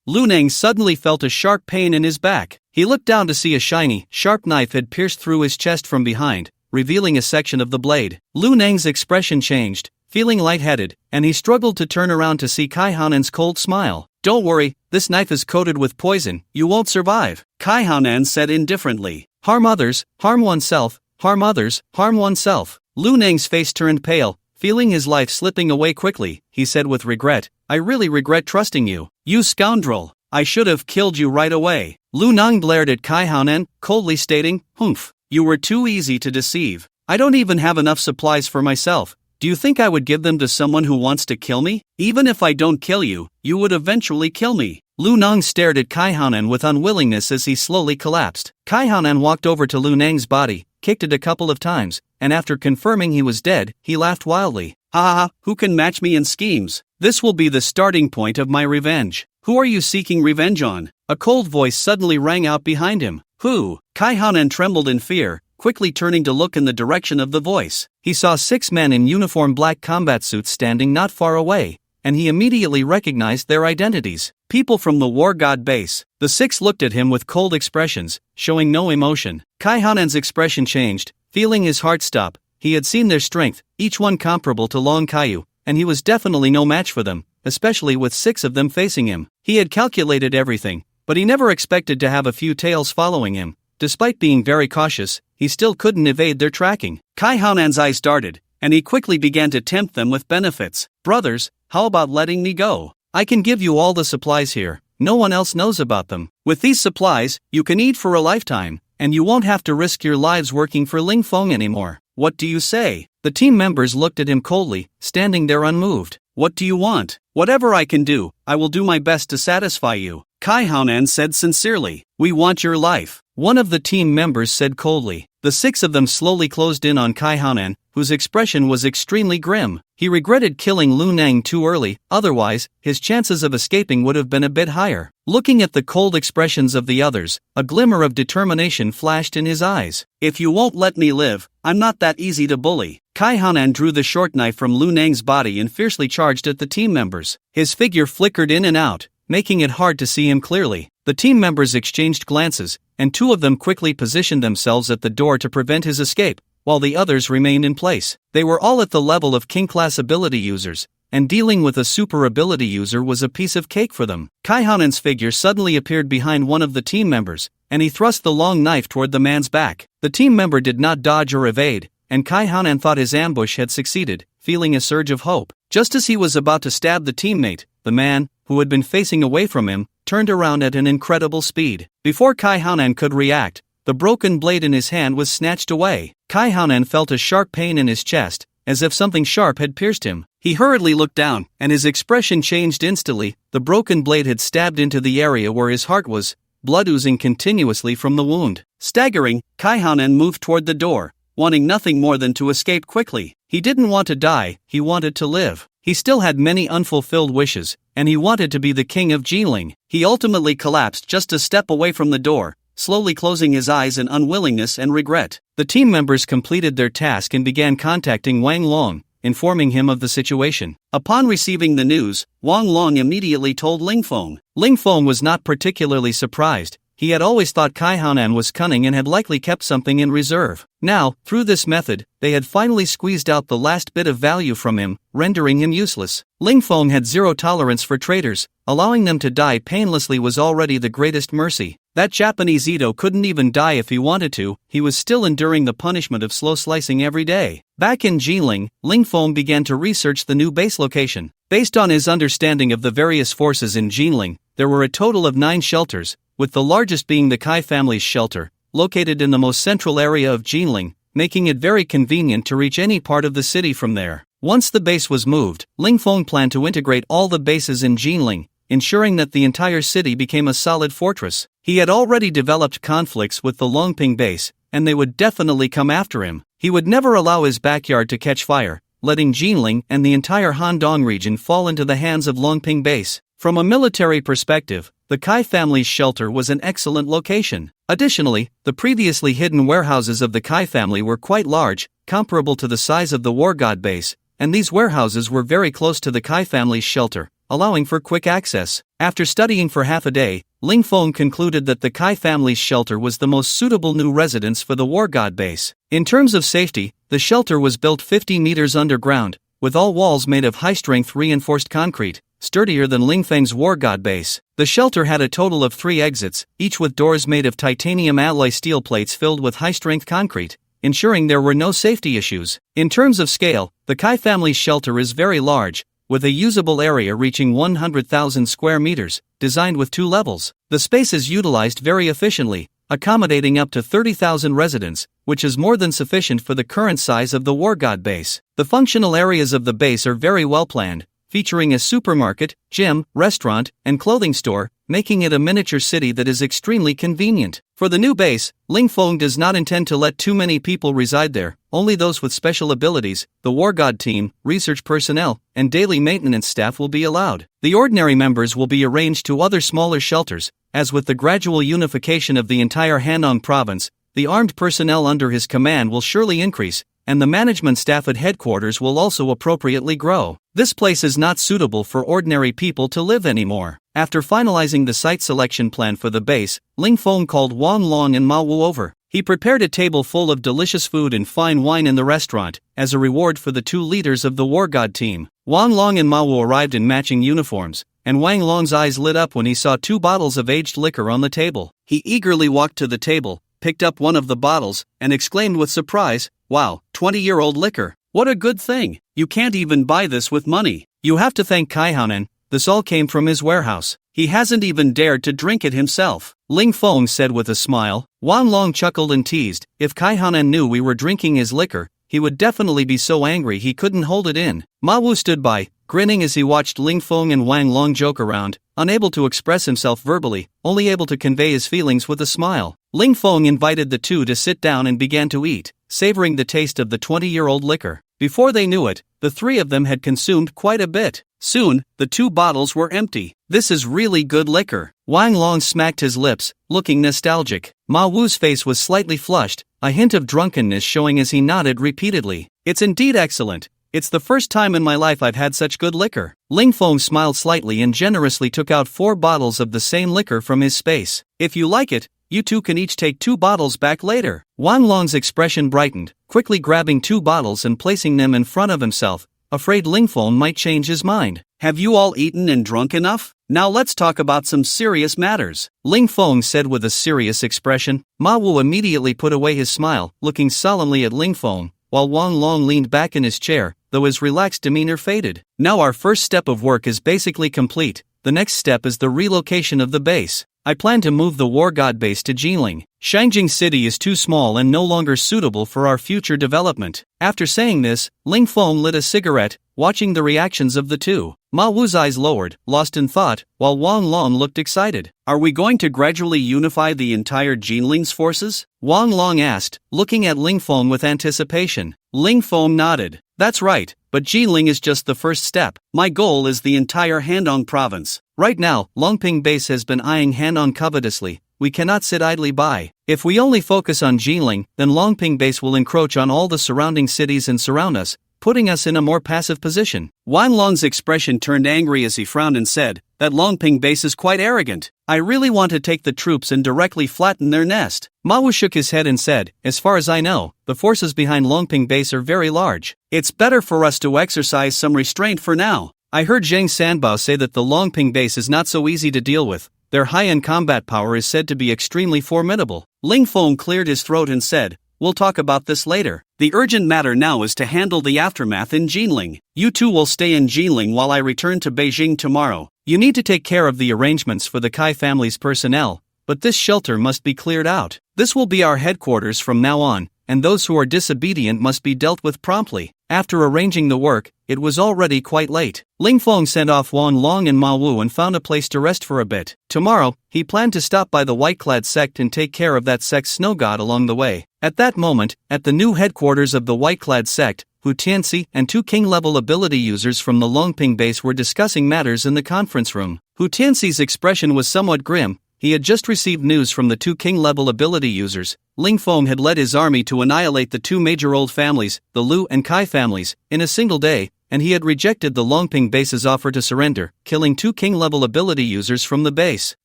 Speaker 1: Lu Nang suddenly felt a sharp pain in his back. He looked down to see a shiny, sharp knife had pierced through his chest from behind, revealing a section of the blade. Lu Nang's expression changed, feeling lightheaded, and he struggled to turn around to see Kai Haonan's cold smile. "Don't worry, this knife is coated with poison, you won't survive," Kai Haonan said indifferently. "Harm others, harm oneself, harm others, harm oneself." Lu Nang's face turned pale, feeling his life slipping away quickly. He said with regret, "I really regret trusting you. You scoundrel, I should have killed you right away." Lu Nang glared at Kai Haonan, coldly stating, "Humph, you were too easy to deceive. I don't even have enough supplies for myself. Do you think I would give them to someone who wants to kill me? Even if I don't kill you, you would eventually kill me." Lu Nang stared at Kai Haonan with unwillingness as he slowly collapsed. Kai Haonan walked over to Lu Nang's body, kicked it a couple of times, and after confirming he was dead, he laughed wildly. "Ha ha ha, who can match me in schemes? This will be the starting point of my revenge." "Who are you seeking revenge on?" A cold voice suddenly rang out behind him. "Who?" Kai Haonan trembled in fear, quickly turning to look in the direction of the voice. He saw 6 men in uniform black combat suits standing not far away, and he immediately recognized their identities. People from the War God base. The 6 looked at him with cold expressions, showing no emotion. Kai Hanan's expression changed, feeling his heart stop. He had seen their strength, each one comparable to Long Kaiyu, and he was definitely no match for them, especially with 6 of them facing him. He had calculated everything, but he never expected to have a few tails following him. Despite being very cautious, he still couldn't evade their tracking. Kai Hanan's eyes darted, and he quickly began to tempt them with benefits. "Brothers, how about letting me go? I can give you all the supplies here, no one else knows about them. With these supplies, you can eat for a lifetime, and you won't have to risk your lives working for Ling Feng anymore. What do you say?" The team members looked at him coldly, standing there unmoved. "What do you want?" "Whatever I can do, I will do my best to satisfy you," Kai Haonan said sincerely. "We want your life," one of the team members said coldly. The 6 of them slowly closed in on Kai Haonan, whose expression was extremely grim. He regretted killing Lu Nang too early, otherwise, his chances of escaping would have been a bit higher. Looking at the cold expressions of the others, a glimmer of determination flashed in his eyes. "If you won't let me live, I'm not that easy to bully." Kai Hanan drew the short knife from Lu Nang's body and fiercely charged at the team members. His figure flickered in and out, making it hard to see him clearly. The team members exchanged glances, and two of them quickly positioned themselves at the door to prevent his escape, while the others remained in place. They were all at the level of king-class ability users, and dealing with a super ability user was a piece of cake for them. Kai Hanan's figure suddenly appeared behind one of the team members, and he thrust the long knife toward the man's back. The team member did not dodge or evade, and Kai Hanan thought his ambush had succeeded, feeling a surge of hope. Just as he was about to stab the teammate, the man, who had been facing away from him, turned around at an incredible speed. Before Kai Hanan could react, the broken blade in his hand was snatched away. Kai Hanan felt a sharp pain in his chest, as if something sharp had pierced him. He hurriedly looked down, and his expression changed instantly. The broken blade had stabbed into the area where his heart was, blood oozing continuously from the wound. Staggering, Kai Hanan moved toward the door, wanting nothing more than to escape quickly. He didn't want to die, he wanted to live. He still had many unfulfilled wishes, and he wanted to be the king of Jiling. He ultimately collapsed just a step away from the door, slowly closing his eyes in unwillingness and regret. The team members completed their task and began contacting Wang Long, informing him of the situation. Upon receiving the news, Wang Long immediately told Ling Feng. Ling Feng was not particularly surprised. He had always thought Kai Hanan was cunning and had likely kept something in reserve. Now, through this method, they had finally squeezed out the last bit of value from him, rendering him useless. Ling Feng had zero tolerance for traitors. Allowing them to die painlessly was already the greatest mercy. That Japanese Ito couldn't even die if he wanted to. He was still enduring the punishment of slow slicing every day. Back in Jiling, Ling Feng began to research the new base location. Based on his understanding of the various forces in Jiling, there were a total of 9 shelters, with the largest being the Kai family's shelter, located in the most central area of Jiling, making it very convenient to reach any part of the city from there. Once the base was moved, Ling Feng planned to integrate all the bases in Jiling, ensuring that the entire city became a solid fortress. He had already developed conflicts with the Longping base, and they would definitely come after him. He would never allow his backyard to catch fire, letting Jiling and the entire Handong region fall into the hands of Longping base. From a military perspective, the Kai family's shelter was an excellent location. Additionally, the previously hidden warehouses of the Kai family were quite large, comparable to the size of the War God base, and these warehouses were very close to the Kai family's shelter, allowing for quick access. After studying for half a day, Ling Feng concluded that the Kai family's shelter was the most suitable new residence for the War God base. In terms of safety, the shelter was built 50 meters underground, with all walls made of high-strength reinforced concrete, sturdier than Ling Feng's War God base. The shelter had a total of 3 exits, each with doors made of titanium alloy steel plates filled with high-strength concrete, ensuring there were no safety issues. In terms of scale, the Kai family's shelter is very large, with a usable area reaching 100,000 square meters, designed with 2 levels. The space is utilized very efficiently, accommodating up to 30,000 residents, which is more than sufficient for the current size of the War God base. The functional areas of the base are very well planned, featuring a supermarket, gym, restaurant, and clothing store, making it a miniature city that is extremely convenient. For the new base, Ling Feng does not intend to let too many people reside there. Only those with special abilities, the War God team, research personnel, and daily maintenance staff will be allowed. The ordinary members will be arranged to other smaller shelters. As with the gradual unification of the entire Hanong province, the armed personnel under his command will surely increase, and the management staff at headquarters will also appropriately grow. This place is not suitable for ordinary people to live anymore. After finalizing the site selection plan for the base, Ling Feng called Wang Long and Ma Wu over. He prepared a table full of delicious food and fine wine in the restaurant, as a reward for the 2 leaders of the War God team. Wang Long and Ma Wu arrived in matching uniforms, and Wang Long's eyes lit up when he saw 2 bottles of aged liquor on the table. He eagerly walked to the table, picked up one of the bottles, and exclaimed with surprise, "Wow, 20-year-old liquor. What a good thing. You can't even buy this with money. You have to thank Kai Hanan. This all came from his warehouse. He hasn't even dared to drink it himself," Ling Feng said with a smile. Wang Long chuckled and teased, "If Kai Hanan knew we were drinking his liquor, he would definitely be so angry he couldn't hold it in." Ma Wu stood by, grinning as he watched Ling Feng and Wang Long joke around, unable to express himself verbally, only able to convey his feelings with a smile. Ling Feng invited the 2 to sit down and began to eat, savoring the taste of the 20-year-old liquor. Before they knew it, the three of them had consumed quite a bit. Soon, the 2 bottles were empty. This is really good liquor. Wang Long smacked his lips, looking nostalgic. Ma Wu's face was slightly flushed, a hint of drunkenness showing as he nodded repeatedly. It's indeed excellent. It's the first time in my life I've had such good liquor. Ling Feng smiled slightly and generously took out 4 bottles of the same liquor from his space. If you like it, you two can each take 2 bottles back later. Wang Long's expression brightened, quickly grabbing 2 bottles and placing them in front of himself, afraid Ling Feng might change his mind. Have you all eaten and drunk enough? Now let's talk about some serious matters, Ling Feng said with a serious expression. Ma Wu immediately put away his smile, looking solemnly at Ling Feng, while Wang Long leaned back in his chair, though his relaxed demeanor faded. Now our first step of work is basically complete. The next step is the relocation of the base. I plan to move the War God base to Jinling. Shangjing City is too small and no longer suitable for our future development. After saying this, Ling Feng lit a cigarette, watching the reactions of the two. Ma Wu's eyes lowered, lost in thought, while Wang Long looked excited. Are we going to gradually unify the entire Jinling's forces? Wang Long asked, looking at Ling Feng with anticipation. Ling Feng nodded. That's right, but Jinling is just the first step. My goal is the entire Handong province. Right now, Longping base has been eyeing Handong covetously. We cannot sit idly by. If we only focus on Jinling, then Longping base will encroach on all the surrounding cities and surround us, putting us in a more passive position. Wang Long's expression turned angry as he frowned and said, that Longping base is quite arrogant. I really want to take the troops and directly flatten their nest. Ma Wu shook his head and said, as far as I know, the forces behind Longping base are very large. It's better for us to exercise some restraint for now. I heard Zhang Sanbao say that the Longping base is not so easy to deal with. Their high-end combat power is said to be extremely formidable. Ling Feng cleared his throat and said, we'll talk about this later. The urgent matter now is to handle the aftermath in Jinling. You two will stay in Jinling while I return to Beijing tomorrow. You need to take care of the arrangements for the Kai family's personnel, but this shelter must be cleared out. This will be our headquarters from now on, and those who are disobedient must be dealt with promptly. After arranging the work, it was already quite late. Ling Feng sent off Wang Long and Ma Wu and found a place to rest for a bit. Tomorrow, he planned to stop by the white-clad sect and take care of that sect's snow god along the way. At that moment, at the new headquarters of the white-clad sect, Hu Tianxi and 2 king-level ability users from the Longping base were discussing matters in the conference room. Hu Tianxi's expression was somewhat grim. He had just received news from the 2 king-level ability users. Ling Feng had led his army to annihilate the 2 major old families, the Lu and Kai families, in a single day, and he had rejected the Longping base's offer to surrender, killing 2 king-level ability users from the base.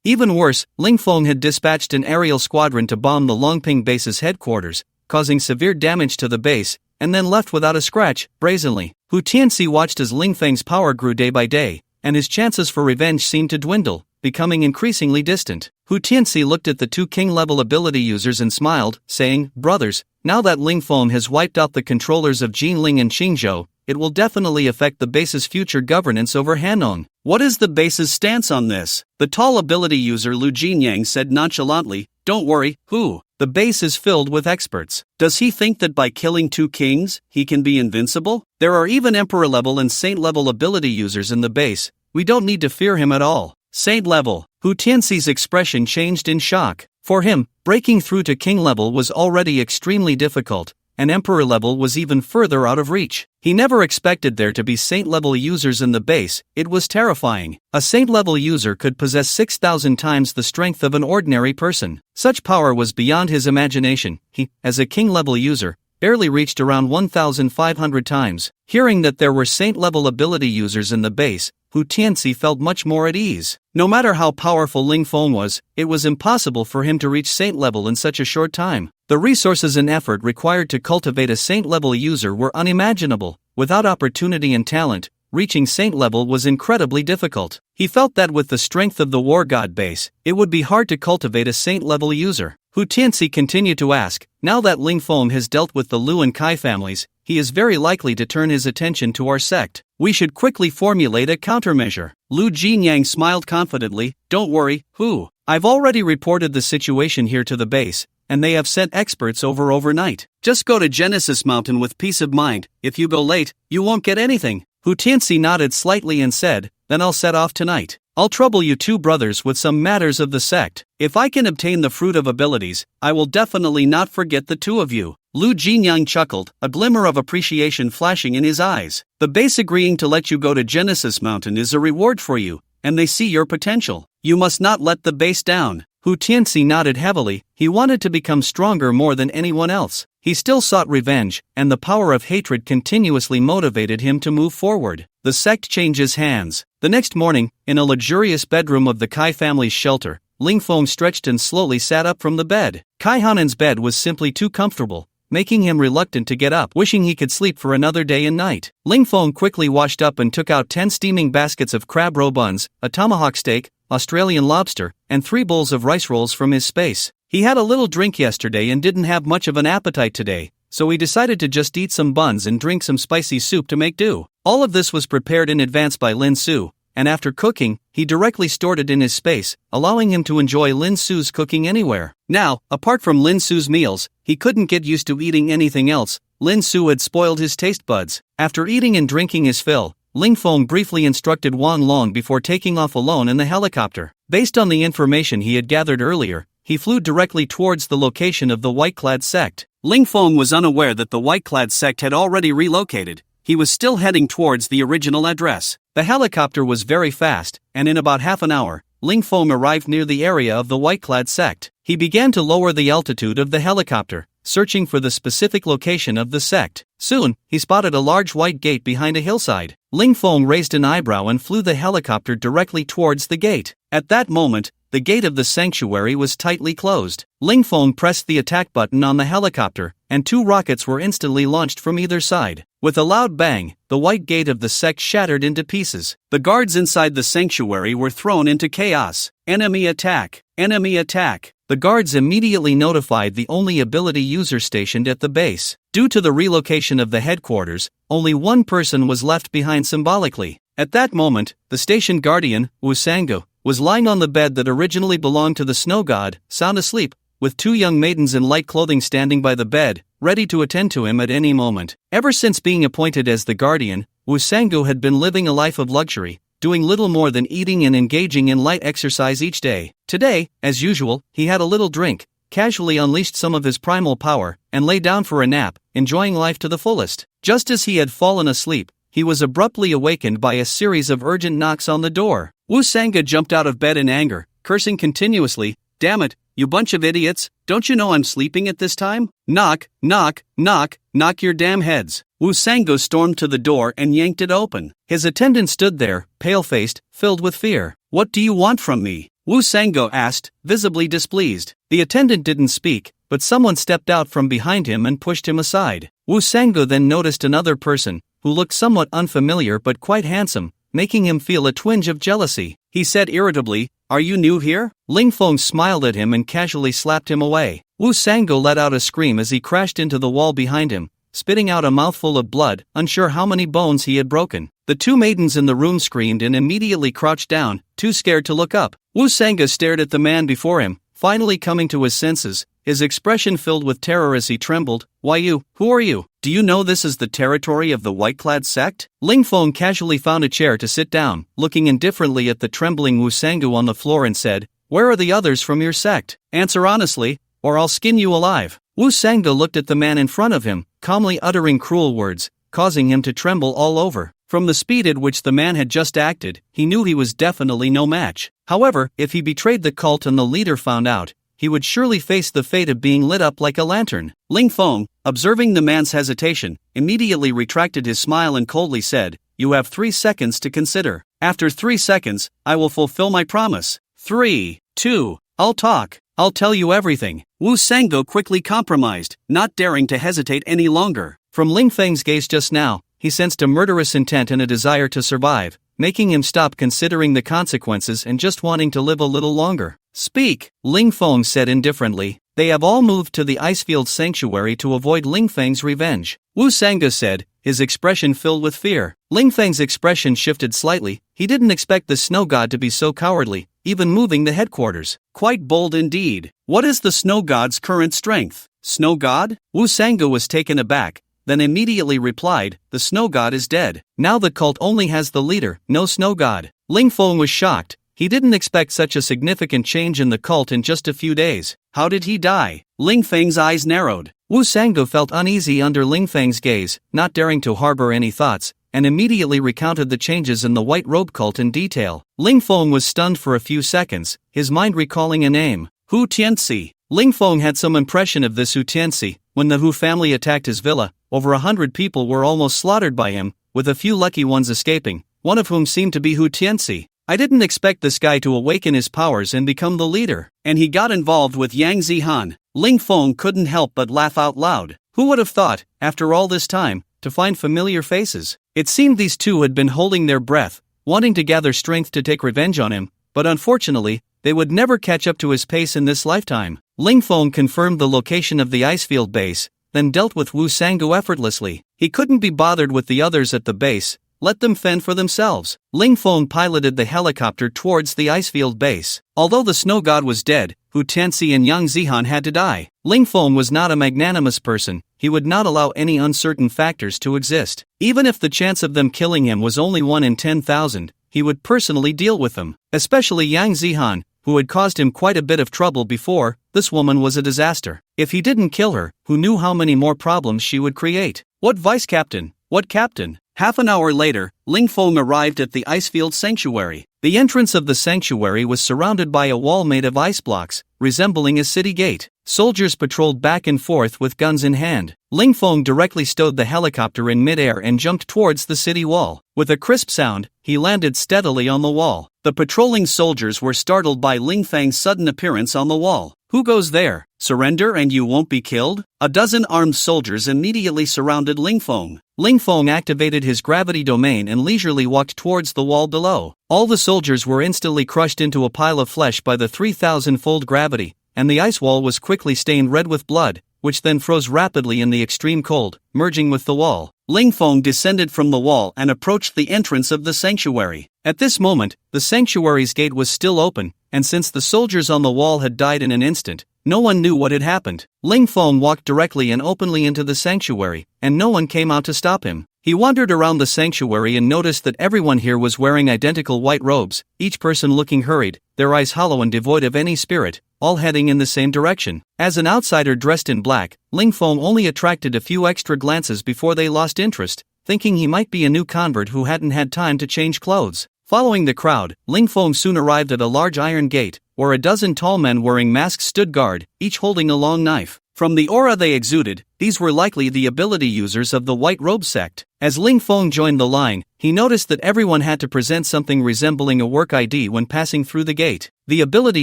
Speaker 1: Even worse, Ling Feng had dispatched an aerial squadron to bomb the Longping base's headquarters, causing severe damage to the base, and then left without a scratch, brazenly. Hu Tianxi watched as Ling Feng's power grew day by day, and his chances for revenge seemed to dwindle, becoming increasingly distant. Hu Tianxi looked at the 2 king-level ability users and smiled, saying, brothers, now that Ling Feng has wiped out the controllers of Jinling and Qingzhou, it will definitely affect the base's future governance over Hanong. What is the base's stance on this? The tall ability user Lu Jinyang said nonchalantly, don't worry, Hu. The base is filled with experts. Does he think that by killing 2 kings, he can be invincible? There are even emperor-level and saint-level ability users in the base. We don't need to fear him at all. Saint level. Hu Tianxi's expression changed in shock. For him, breaking through to king level was already extremely difficult, and emperor level was even further out of reach. He never expected there to be saint level users in the base. It was terrifying. A saint level user could possess 6,000 times the strength of an ordinary person. Such power was beyond his imagination. He, as a king level user, barely reached around 1,500 times. Hearing that there were saint level ability users in the base, Hu Tianxi felt much more at ease. No matter how powerful Ling Feng was, it was impossible for him to reach saint level in such a short time. The resources and effort required to cultivate a saint level user were unimaginable. Without opportunity and talent, reaching saint level was incredibly difficult. He felt that with the strength of the war god base, it would be hard to cultivate a saint level user. Hu Tianxi continued to ask, now that Ling Feng has dealt with the Lu and Kai families, he is very likely to turn his attention to our sect. We should quickly formulate a countermeasure. Lu Jinyang smiled confidently, don't worry, Hu. I've already reported the situation here to the base, and they have sent experts over overnight. Just go to Genesis Mountain with peace of mind. If you go late, you won't get anything. Hu Tianxi nodded slightly and said, then I'll set off tonight. I'll trouble you two brothers with some matters of the sect. If I can obtain the fruit of abilities, I will definitely not forget the two of you." Lu Jinyang chuckled, a glimmer of appreciation flashing in his eyes. "The base agreeing to let you go to Genesis Mountain is a reward for you, and they see your potential. You must not let the base down." Hu Tianxi nodded heavily. He wanted to become stronger more than anyone else. He still sought revenge, and the power of hatred continuously motivated him to move forward. The sect changes hands. The next morning, in a luxurious bedroom of the Kai family's shelter, Ling Feng stretched and slowly sat up from the bed. Kai Hanen's bed was simply too comfortable, making him reluctant to get up, wishing he could sleep for another day and night. Ling Feng quickly washed up and took out 10 steaming baskets of crab roe buns, a tomahawk steak, Australian lobster, and 3 bowls of rice rolls from his space. He had a little drink yesterday and didn't have much of an appetite today, so he decided to just eat some buns and drink some spicy soup to make do. All of this was prepared in advance by Lin Su, and after cooking, he directly stored it in his space, allowing him to enjoy Lin Su's cooking anywhere. Now, apart from Lin Su's meals, he couldn't get used to eating anything else. Lin Su had spoiled his taste buds. After eating and drinking his fill, Ling Feng briefly instructed Wang Long before taking off alone in the helicopter. Based on the information he had gathered earlier, he flew directly towards the location of the white-clad sect. Ling Feng was unaware that the white-clad sect had already relocated. He was still heading towards the original address. The helicopter was very fast, and in about half an hour, Ling Feng arrived near the area of the white-clad sect. He began to lower the altitude of the helicopter, searching for the specific location of the sect. Soon, he spotted a large white gate behind a hillside. Ling Feng raised an eyebrow and flew the helicopter directly towards the gate. At that moment, the gate of the sanctuary was tightly closed. Ling Feng pressed the attack button on the helicopter, and 2 rockets were instantly launched from either side. With a loud bang, the white gate of the sect shattered into pieces. The guards inside the sanctuary were thrown into chaos. Enemy attack! Enemy attack! The guards immediately notified the only ability user stationed at the base. Due to the relocation of the headquarters, only one person was left behind symbolically. At that moment, the station guardian, Wu Sangu, was lying on the bed that originally belonged to the snow god, sound asleep, with 2 young maidens in light clothing standing by the bed, ready to attend to him at any moment. Ever since being appointed as the guardian, Wu Sangu had been living a life of luxury, doing little more than eating and engaging in light exercise each day. Today, as usual, he had a little drink, casually unleashed some of his primal power, and lay down for a nap, enjoying life to the fullest. Just as he had fallen asleep, he was abruptly awakened by a series of urgent knocks on the door. Wu Sanga jumped out of bed in anger, cursing continuously, "Damn it, you bunch of idiots, don't you know I'm sleeping at this time? Knock, knock, knock, knock your damn heads." Wu Sango stormed to the door and yanked it open. His attendant stood there, pale-faced, filled with fear. "What do you want from me?" Wu Sango asked, visibly displeased. The attendant didn't speak, but someone stepped out from behind him and pushed him aside. Wu Sango then noticed another person, who looked somewhat unfamiliar but quite handsome, making him feel a twinge of jealousy. He said irritably, "Are you new here?" Ling Feng smiled at him and casually slapped him away. Wu Sango let out a scream as he crashed into the wall behind him, spitting out a mouthful of blood, unsure how many bones he had broken. The 2 maidens in the room screamed and immediately crouched down, too scared to look up. Wu Sanga stared at the man before him, finally coming to his senses, his expression filled with terror as he trembled. "Why you? Who are you? Do you know this is the territory of the white-clad sect?" Ling Feng casually found a chair to sit down, looking indifferently at the trembling Wu Sangu on the floor and said, "Where are the others from your sect? Answer honestly, or I'll skin you alive." Wu Sangu looked at the man in front of him, calmly uttering cruel words, causing him to tremble all over. From the speed at which the man had just acted, he knew he was definitely no match. However, if he betrayed the cult and the leader found out, he would surely face the fate of being lit up like a lantern. Ling Feng, observing the man's hesitation, immediately retracted his smile and coldly said, "You have 3 seconds to consider. After 3 seconds, I will fulfill my promise. 3, 2, I'll talk. I'll tell you everything." Wu Sango quickly compromised, not daring to hesitate any longer. From Ling Feng's gaze just now, he sensed a murderous intent and a desire to survive, making him stop considering the consequences and just wanting to live a little longer. "Speak," Ling Feng said indifferently. "They have all moved to the Icefield Sanctuary to avoid Ling Feng's revenge," Wu Sanga said, his expression filled with fear. Ling Feng's expression shifted slightly. He didn't expect the snow god to be so cowardly, even moving the headquarters. Quite bold indeed. What is the snow god's current strength? Snow god? Wu Sanga was taken aback, then immediately replied, "The snow god is dead. Now the cult only has the leader, no snow god." Ling Feng was shocked. He didn't expect such a significant change in the cult in just a few days. How did he die? Ling Feng's eyes narrowed. Wu Sanggu felt uneasy under Ling Feng's gaze, not daring to harbor any thoughts, and immediately recounted the changes in the white robe cult in detail. Ling Feng was stunned for a few seconds, his mind recalling a name. Hu Tianxi. Ling Feng had some impression of this Hu Tianxi. When the Hu family attacked his villa, over 100 people were almost slaughtered by him, with a few lucky ones escaping, one of whom seemed to be Hu Tianxi. I didn't expect this guy to awaken his powers and become the leader. And he got involved with Yang Zihan. Ling Feng couldn't help but laugh out loud. Who would have thought, after all this time, to find familiar faces? It seemed these two had been holding their breath, wanting to gather strength to take revenge on him, but unfortunately, they would never catch up to his pace in this lifetime. Ling Feng confirmed the location of the icefield base, then dealt with Wu Sanggu effortlessly. He couldn't be bothered with the others at the base. Let them fend for themselves. Ling Feng piloted the helicopter towards the icefield base. Although the snow god was dead, Hu Tianxi and Yang Zihan had to die. Ling Feng was not a magnanimous person. He would not allow any uncertain factors to exist. Even if the chance of them killing him was only 1 in 10,000, he would personally deal with them. Especially Yang Zihan, who had caused him quite a bit of trouble before. This woman was a disaster. If he didn't kill her, who knew how many more problems she would create? What vice captain? What captain? Half an hour later, Ling Feng arrived at the Icefield Sanctuary. The entrance of the sanctuary was surrounded by a wall made of ice blocks, resembling a city gate. Soldiers patrolled back and forth with guns in hand. Ling Feng directly stowed the helicopter in midair and jumped towards the city wall. With a crisp sound, he landed steadily on the wall. The patrolling soldiers were startled by Ling Feng's sudden appearance on the wall. Who goes there? Surrender and you won't be killed? A dozen armed soldiers immediately surrounded Ling Feng. Ling Feng activated his gravity domain and leisurely walked towards the wall below. All the soldiers were instantly crushed into a pile of flesh by the 3,000-fold gravity, and the ice wall was quickly stained red with blood, which then froze rapidly in the extreme cold, merging with the wall. Ling Feng descended from the wall and approached the entrance of the sanctuary. At this moment, the sanctuary's gate was still open, and since the soldiers on the wall had died in an instant, no one knew what had happened. Ling Feng walked directly and openly into the sanctuary, and no one came out to stop him. He wandered around the sanctuary and noticed that everyone here was wearing identical white robes, each person looking hurried, their eyes hollow and devoid of any spirit, all heading in the same direction. As an outsider dressed in black, Ling Feng only attracted a few extra glances before they lost interest, thinking he might be a new convert who hadn't had time to change clothes. Following the crowd, Ling Feng soon arrived at a large iron gate, where a dozen tall men wearing masks stood guard, each holding a long knife. From the aura they exuded, these were likely the ability users of the White Robe sect. As Ling Feng joined the line, he noticed that everyone had to present something resembling a work ID when passing through the gate. The ability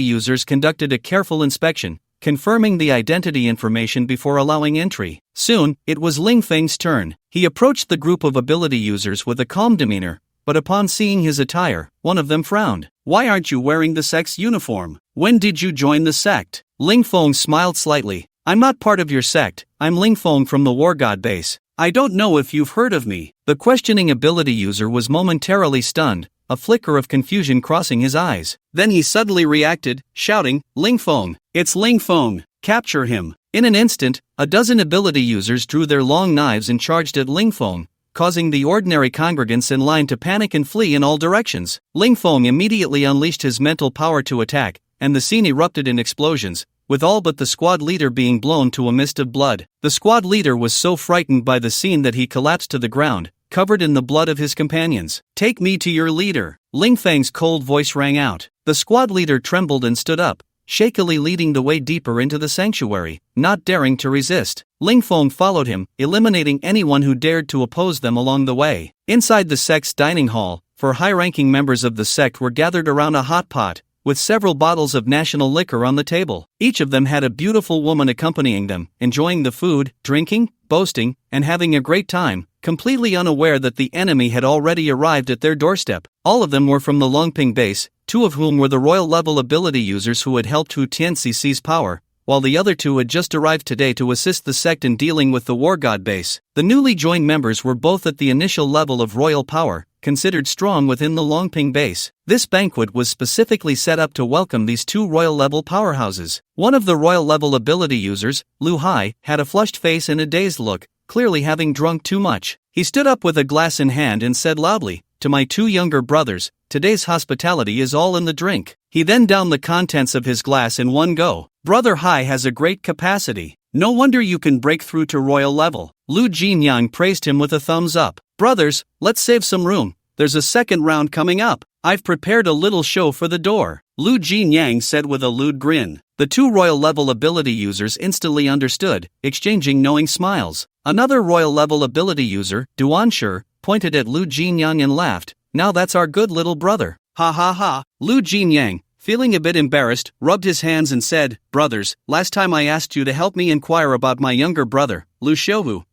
Speaker 1: users conducted a careful inspection, confirming the identity information before allowing entry. Soon, it was Ling Feng's turn. He approached the group of ability users with a calm demeanor, but upon seeing his attire, one of them frowned. "Why aren't you wearing the sect's uniform? When did you join the sect?" Ling Feng smiled slightly. "I'm not part of your sect, I'm Ling Feng from the War God base. I don't know if you've heard of me." The questioning ability user was momentarily stunned, a flicker of confusion crossing his eyes. Then he suddenly reacted, shouting, "Ling Feng! It's Ling Feng! Capture him!" In an instant, a dozen ability users drew their long knives and charged at Ling Feng, causing the ordinary congregants in line to panic and flee in all directions. Ling Feng immediately unleashed his mental power to attack, and the scene erupted in explosions, with all but the squad leader being blown to a mist of blood. The squad leader was so frightened by the scene that he collapsed to the ground, covered in the blood of his companions. "Take me to your leader." Ling Feng's cold voice rang out. The squad leader trembled and stood up, shakily leading the way deeper into the sanctuary, not daring to resist. Ling Feng followed him, eliminating anyone who dared to oppose them along the way. Inside the sect's dining hall, four high-ranking members of the sect were gathered around a hot pot, with several bottles of national liquor on the table. Each of them had a beautiful woman accompanying them, enjoying the food, drinking, boasting, and having a great time, completely unaware that the enemy had already arrived at their doorstep. All of them were from the Longping base, two of whom were the royal-level ability users who had helped Hu Tianxi seize power, while the other two had just arrived today to assist the sect in dealing with the War God base. The newly joined members were both at the initial level of royal power, considered strong within the Longping base. This banquet was specifically set up to welcome these two royal-level powerhouses. One of the royal-level ability users, Lu Hai, had a flushed face and a dazed look, clearly having drunk too much. He stood up with a glass in hand and said loudly, "To my two younger brothers, today's hospitality is all in the drink. He then downed the contents of his glass in one go. Brother Hai has a great capacity. No wonder you can break through to royal level. Lu Jinyang praised him with a thumbs up. Brothers, let's save some room. There's a second round coming up. I've prepared a little show for the door, Lu Jinyang said with a lewd grin. The two royal level ability users instantly understood, exchanging knowing smiles. Another royal level ability user, Duanshi, pointed at Lu Jinyang and laughed. Now that's our good little brother. Ha ha ha. Lu Jinyang, feeling a bit embarrassed, rubbed his hands and said, Brothers, last time I asked you to help me inquire about my younger brother, Lu Shouhu,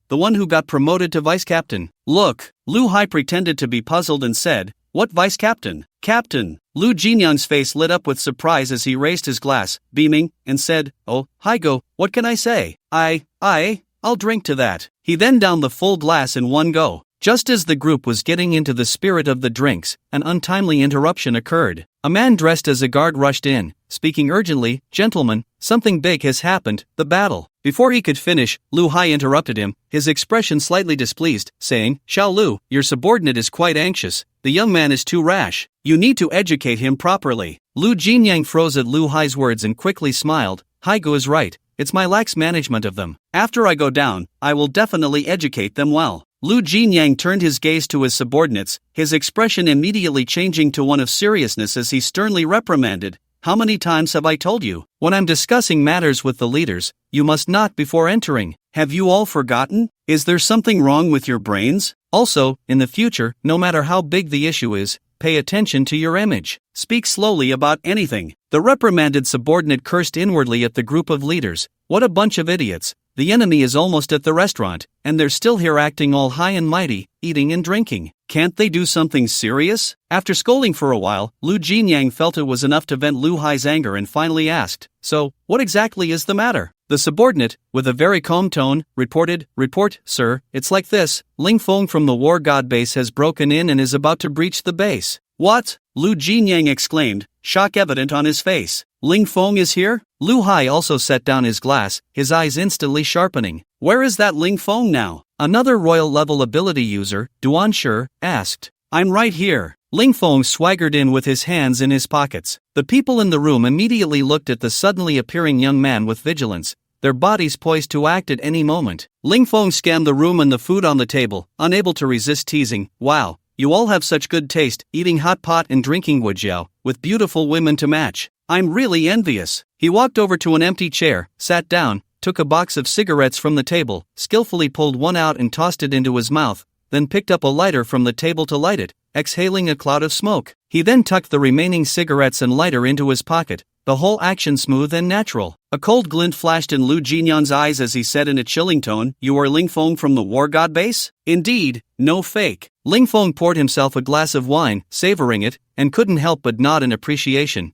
Speaker 1: the one who got promoted to vice captain. Look, Lu Hai pretended to be puzzled and said, What vice captain? Captain. Lu Jinyang's face lit up with surprise as he raised his glass, beaming, and said, Oh, Haigo, what can I say? I'll drink to that. He then downed the full glass in one go. Just as the group was getting into the spirit of the drinks, an untimely interruption occurred. A man dressed as a guard rushed in, speaking urgently, Gentlemen, something big has happened, the battle. Before he could finish, Lu Hai interrupted him, his expression slightly displeased, saying, Xiao Lu, your subordinate is quite anxious. The young man is too rash. You need to educate him properly. Lu Jinyang froze at Lu Hai's words and quickly smiled. Haigo is right. It's my lax management of them. After I go down, I will definitely educate them well. Lu Jinyang turned his gaze to his subordinates, his expression immediately changing to one of seriousness as he sternly reprimanded, How many times have I told you? When I'm discussing matters with the leaders, you must not before entering. Have you all forgotten? Is there something wrong with your brains? Also, in the future, no matter how big the issue is, pay attention to your image. Speak slowly about anything. The reprimanded subordinate cursed inwardly at the group of leaders. What a bunch of idiots. The enemy is almost at the restaurant, and they're still here acting all high and mighty, eating and drinking. Can't they do something serious? After scolding for a while, Lu Jinyang felt it was enough to vent Lu Hai's anger and finally asked, So, what exactly is the matter? The subordinate, with a very calm tone, reported, Report, sir, it's like this, Ling Feng from the war god base has broken in and is about to breach the base. What? Lu Jinyang exclaimed, shock evident on his face. Ling Feng is here? Lu Hai also set down his glass, his eyes instantly sharpening. Where is that Ling Feng now? Another royal level ability user, Duanshi, asked. I'm right here. Ling Feng swaggered in with his hands in his pockets. The people in the room immediately looked at the suddenly appearing young man with vigilance, their bodies poised to act at any moment. Ling Feng scanned the room and the food on the table, unable to resist teasing, Wow, you all have such good taste, eating hot pot and drinking wujiao, with beautiful women to match. I'm really envious. He walked over to an empty chair, sat down, took a box of cigarettes from the table, skillfully pulled one out and tossed it into his mouth, then picked up a lighter from the table to light it, exhaling a cloud of smoke. He then tucked the remaining cigarettes and lighter into his pocket, the whole action smooth and natural. A cold glint flashed in Lu Jinyang's eyes as he said in a chilling tone, You are Ling Feng from the war god base? Indeed, no fake. Ling Feng poured himself a glass of wine, savoring it, and couldn't help but nod in appreciation.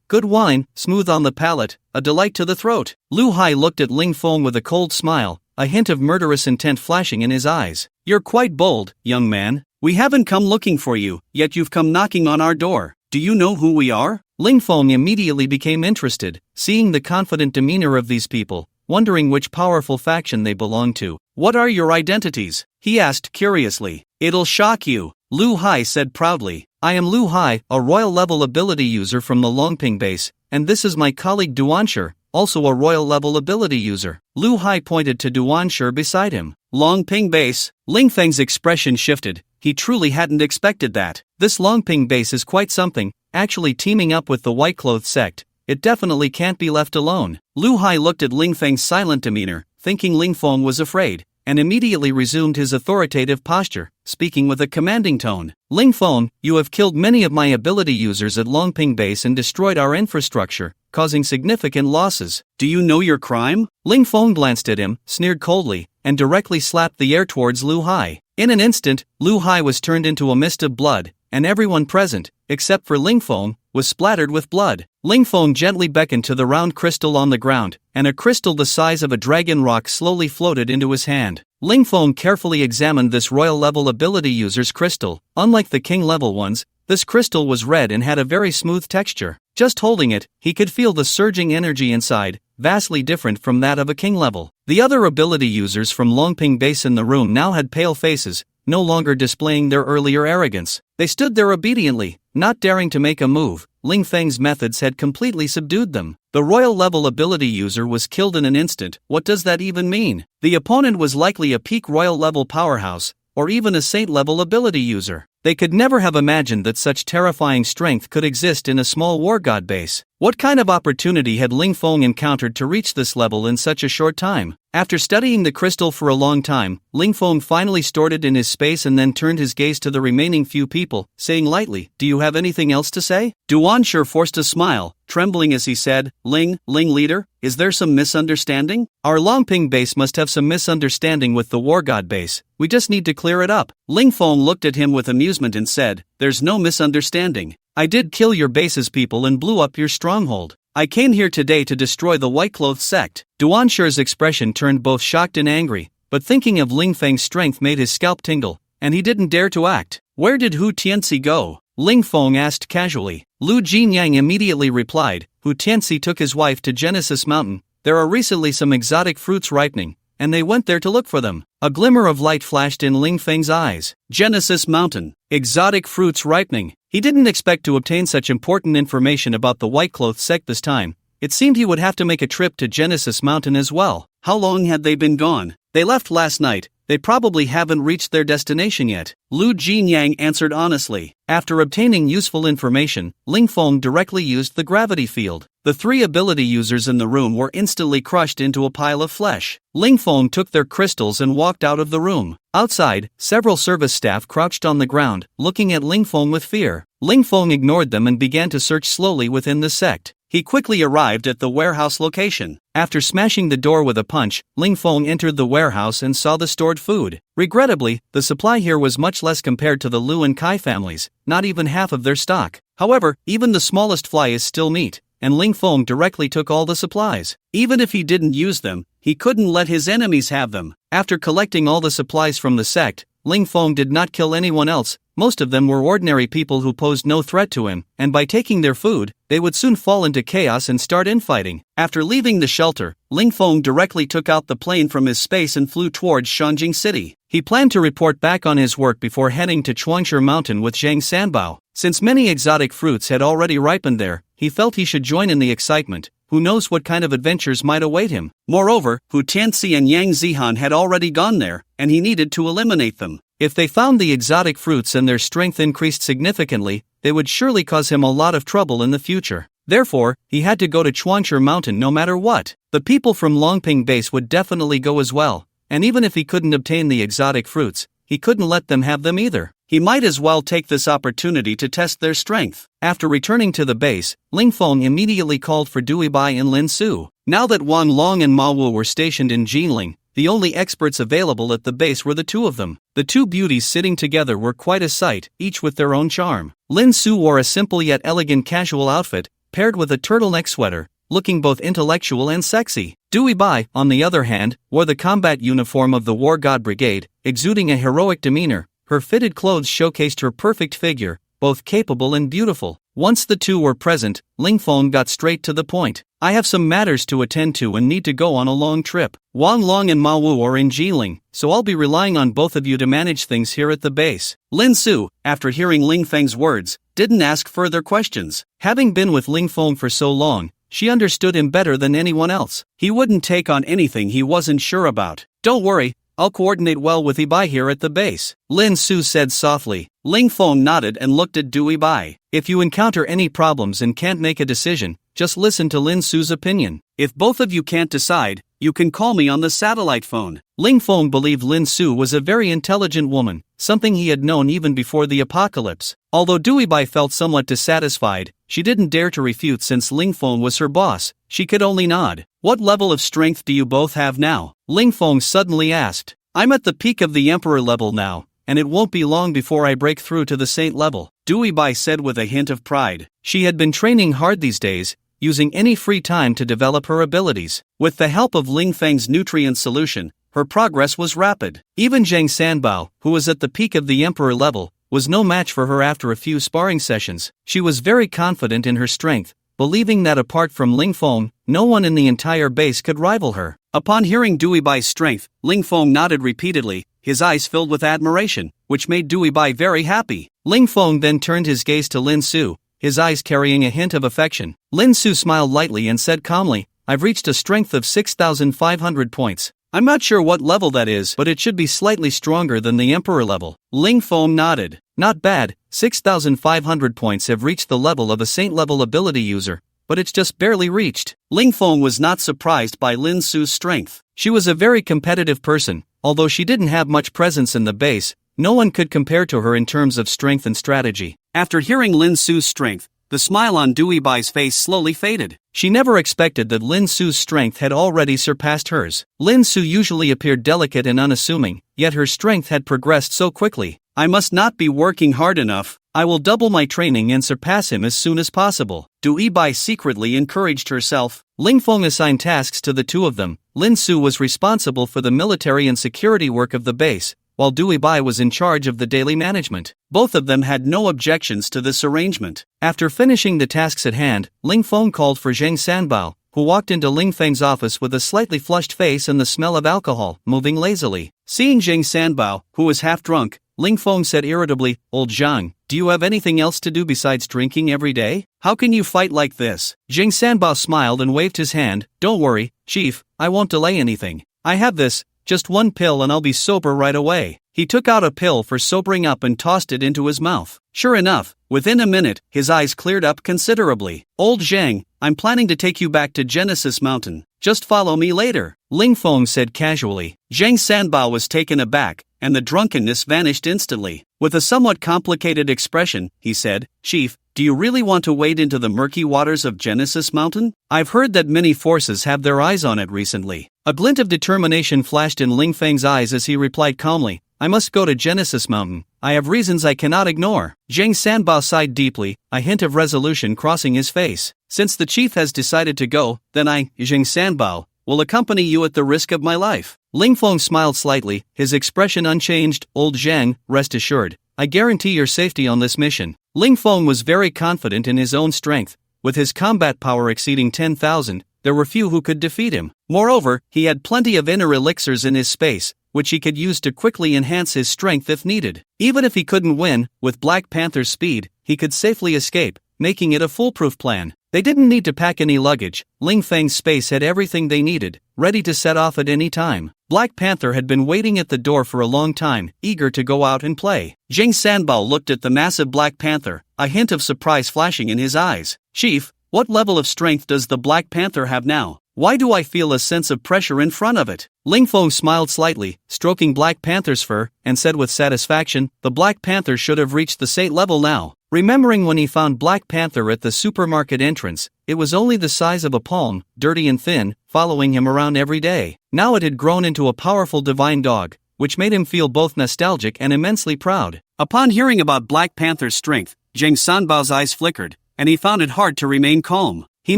Speaker 1: Good wine, smooth on the palate, a delight to the throat. Lu Hai looked at Ling Feng with a cold smile, a hint of murderous intent flashing in his eyes. You're quite bold, young man. We haven't come looking for you, yet you've come knocking on our door. Do you know who we are? Ling Feng immediately became interested, seeing the confident demeanor of these people, wondering which powerful faction they belonged to. What are your identities? He asked curiously. It'll shock you, Lu Hai said proudly. I am Lu Hai, a royal level ability user from the Longping base, and this is my colleague Duanshi, also a royal level ability user. Lu Hai pointed to Duanshi beside him. Longping base. Ling Feng's expression shifted. He truly hadn't expected that. This Longping base is quite something, actually teaming up with the white-clothed sect. It definitely can't be left alone. Lu Hai looked at Ling Feng's silent demeanor, thinking Ling Feng was afraid, and immediately resumed his authoritative posture, speaking with a commanding tone. Ling Feng, you have killed many of my ability users at Longping base and destroyed our infrastructure, causing significant losses. Do you know your crime? Ling Feng glanced at him, sneered coldly, and directly slapped the air towards Lu Hai. In an instant, Lu Hai was turned into a mist of blood, and everyone present, except for Ling Feng, was splattered with blood. Ling Feng gently beckoned to the round crystal on the ground, and a crystal the size of a dragon rock slowly floated into his hand. Ling Feng carefully examined this royal level ability user's crystal. Unlike the king level ones, this crystal was red and had a very smooth texture. Just holding it, he could feel the surging energy inside, vastly different from that of a king level. The other ability users from Longping base in the room now had pale faces, no longer displaying their earlier arrogance. They stood there obediently, not daring to make a move. Ling Feng's methods had completely subdued them. The royal level ability user was killed in an instant. What does that even mean? The opponent was likely a peak royal level powerhouse, or even a saint level ability user. They could never have imagined that such terrifying strength could exist in a small war god base. What kind of opportunity had Ling Feng encountered to reach this level in such a short time? After studying the crystal for a long time, Ling Feng finally stored it in his space and then turned his gaze to the remaining few people, saying lightly, "Do you have anything else to say?" Duanshu forced a smile, trembling as he said, Ling leader, is there some misunderstanding? Our longping base must have some misunderstanding with the war god base. We just need to clear it up. Ling Feng looked at him with amusement and said, "There's no misunderstanding. I did kill your base's people and blew up your stronghold. I came here today to destroy the white-clothed sect." Duanshu's expression turned both shocked and angry, but thinking of Ling Feng's strength made his scalp tingle, and he didn't dare to act. "Where did Hu Tianxi go?" Ling Feng asked casually. Lu Jinyang immediately replied, "Hu Tianxi took his wife to Genesis Mountain. There are recently some exotic fruits ripening, and they went there to look for them." A glimmer of light flashed in Ling Feng's eyes. Genesis Mountain. Exotic fruits ripening. He didn't expect to obtain such important information about the white-clothed sect this time. It seemed he would have to make a trip to Genesis Mountain as well. How long had they been gone? They left last night. They probably haven't reached their destination yet. Lu Jinyang answered honestly. After obtaining useful information, Ling Feng directly used the gravity field. The three ability users in the room were instantly crushed into a pile of flesh. Ling Feng took their crystals and walked out of the room. Outside, several service staff crouched on the ground, looking at Ling Feng with fear. Ling Feng ignored them and began to search slowly within the sect. He quickly arrived at the warehouse location. After smashing the door with a punch, Ling Feng entered the warehouse and saw the stored food. Regrettably, the supply here was much less compared to the Lu and Kai families, not even half of their stock. However, even the smallest fly is still meat, and Ling Feng directly took all the supplies. Even if he didn't use them, he couldn't let his enemies have them. After collecting all the supplies from the sect, Ling Feng did not kill anyone else. Most of them were ordinary people who posed no threat to him, and by taking their food, they would soon fall into chaos and start infighting. After leaving the shelter, Ling Feng directly took out the plane from his space and flew towards Shanjing City. He planned to report back on his work before heading to Chuangshe Mountain with Zhang Sanbao. Since many exotic fruits had already ripened there, he felt he should join in the excitement. Who knows what kind of adventures might await him? Moreover, Hu Tianxi and Yang Zihan had already gone there, and he needed to eliminate them. If they found the exotic fruits and their strength increased significantly, they would surely cause him a lot of trouble in the future. Therefore, he had to go to Chuangshe Mountain no matter what. The people from Longping base would definitely go as well, and even if he couldn't obtain the exotic fruits, he couldn't let them have them either. He might as well take this opportunity to test their strength. After returning to the base, Ling Feng immediately called for Dui Bai and Lin Su. Now that Wan Long and Ma Wu were stationed in Jinling, the only experts available at the base were the two of them. The two beauties sitting together were quite a sight, each with their own charm. Lin Su wore a simple yet elegant casual outfit, paired with a turtleneck sweater, looking both intellectual and sexy. Dui Bai, on the other hand, wore the combat uniform of the War God Brigade, exuding a heroic demeanor. Her fitted clothes showcased her perfect figure, both capable and beautiful. Once the two were present, Ling Feng got straight to the point. "I have some matters to attend to and need to go on a long trip. Wang Long and Ma Wu are in Jiling, so I'll be relying on both of you to manage things here at the base." Lin Su, after hearing Ling Feng's words, didn't ask further questions. Having been with Ling Feng for so long, she understood him better than anyone else. He wouldn't take on anything he wasn't sure about. "Don't worry, I'll coordinate well with Ibai here at the base," Lin Su said softly. Ling Feng nodded and looked at Dui Bai. "If you encounter any problems and can't make a decision, just listen to Lin Su's opinion. If both of you can't decide, you can call me on the satellite phone." Ling Feng believed Lin Su was a very intelligent woman, something he had known even before the apocalypse. Although Dui Bai felt somewhat dissatisfied, she didn't dare to refute since Ling Feng was her boss. She could only nod. "What level of strength do you both have now?" Ling Feng suddenly asked. "I'm at the peak of the Emperor level now, and it won't be long before I break through to the Saint level," Dui Bai said with a hint of pride. She had been training hard these days, using any free time to develop her abilities. With the help of Ling Feng's nutrient solution, her progress was rapid. Even Zhang Sanbao, who was at the peak of the Emperor level, was no match for her after a few sparring sessions. She was very confident in her strength, believing that apart from Ling Feng, no one in the entire base could rival her. Upon hearing Dui Bai's strength, Ling Feng nodded repeatedly, his eyes filled with admiration, which made Dewey Bai very happy. Ling Feng then turned his gaze to Lin Su, his eyes carrying a hint of affection. Lin Su smiled lightly and said calmly, "I've reached a strength of 6,500 points. I'm not sure what level that is, but it should be slightly stronger than the Emperor level." Ling Feng nodded. "Not bad, 6,500 points have reached the level of a Saint-level ability user, but it's just barely reached." Ling Feng was not surprised by Lin Su's strength. She was a very competitive person, although she didn't have much presence in the base. No one could compare to her in terms of strength and strategy. After hearing Lin Su's strength, the smile on Dewey Bai's face slowly faded. She never expected that Lin Su's strength had already surpassed hers. Lin Su usually appeared delicate and unassuming, yet her strength had progressed so quickly. "I must not be working hard enough. I will double my training and surpass him as soon as possible." Dewey Bai secretly encouraged herself. Ling Feng assigned tasks to the two of them. Lin Su was responsible for the military and security work of the base, while Dewey Bai was in charge of the daily management. Both of them had no objections to this arrangement. After finishing the tasks at hand, Ling Feng called for Zheng Sanbao, who walked into Ling Feng's office with a slightly flushed face and the smell of alcohol, moving lazily. Seeing Zheng Sanbao, who was half drunk, Ling Feng said irritably, "Old Zhang, do you have anything else to do besides drinking every day? How can you fight like this?" Zheng Sanbao smiled and waved his hand. "Don't worry, Chief, I won't delay anything. I have this, just one pill and I'll be sober right away." He took out a pill for sobering up and tossed it into his mouth. Sure enough, within a minute, his eyes cleared up considerably. "Old Zhang, I'm planning to take you back to Genesis Mountain. Just follow me later," Ling Feng said casually. Zheng Sanbao was taken aback, and the drunkenness vanished instantly. With a somewhat complicated expression, he said, "Chief, do you really want to wade into the murky waters of Genesis Mountain? I've heard that many forces have their eyes on it recently." A glint of determination flashed in Ling Feng's eyes as he replied calmly, "I must go to Genesis Mountain. I have reasons I cannot ignore." Zheng Sanbao sighed deeply, a hint of resolution crossing his face. "Since the chief has decided to go, then I, Zheng Sanbao, will accompany you at the risk of my life." Ling Feng smiled slightly, his expression unchanged. "Old Zhang, rest assured, I guarantee your safety on this mission." Ling Feng was very confident in his own strength. With his combat power exceeding 10,000, there were few who could defeat him. Moreover, he had plenty of inner elixirs in his space, which he could use to quickly enhance his strength if needed. Even if he couldn't win, with Black Panther's speed, he could safely escape, making it a foolproof plan. They didn't need to pack any luggage. Ling Feng's space had everything they needed, ready to set off at any time. Black Panther had been waiting at the door for a long time, eager to go out and play. Zheng Sanbao looked at the massive Black Panther, a hint of surprise flashing in his eyes. "Chief, what level of strength does the Black Panther have now? Why do I feel a sense of pressure in front of it?" Ling Feng smiled slightly, stroking Black Panther's fur, and said with satisfaction, "The Black Panther should have reached the Saint level now." Remembering when he found Black Panther at the supermarket entrance, it was only the size of a palm, dirty and thin, following him around every day. Now it had grown into a powerful divine dog, which made him feel both nostalgic and immensely proud. Upon hearing about Black Panther's strength, Zheng Sanbao's eyes flickered, and he found it hard to remain calm. He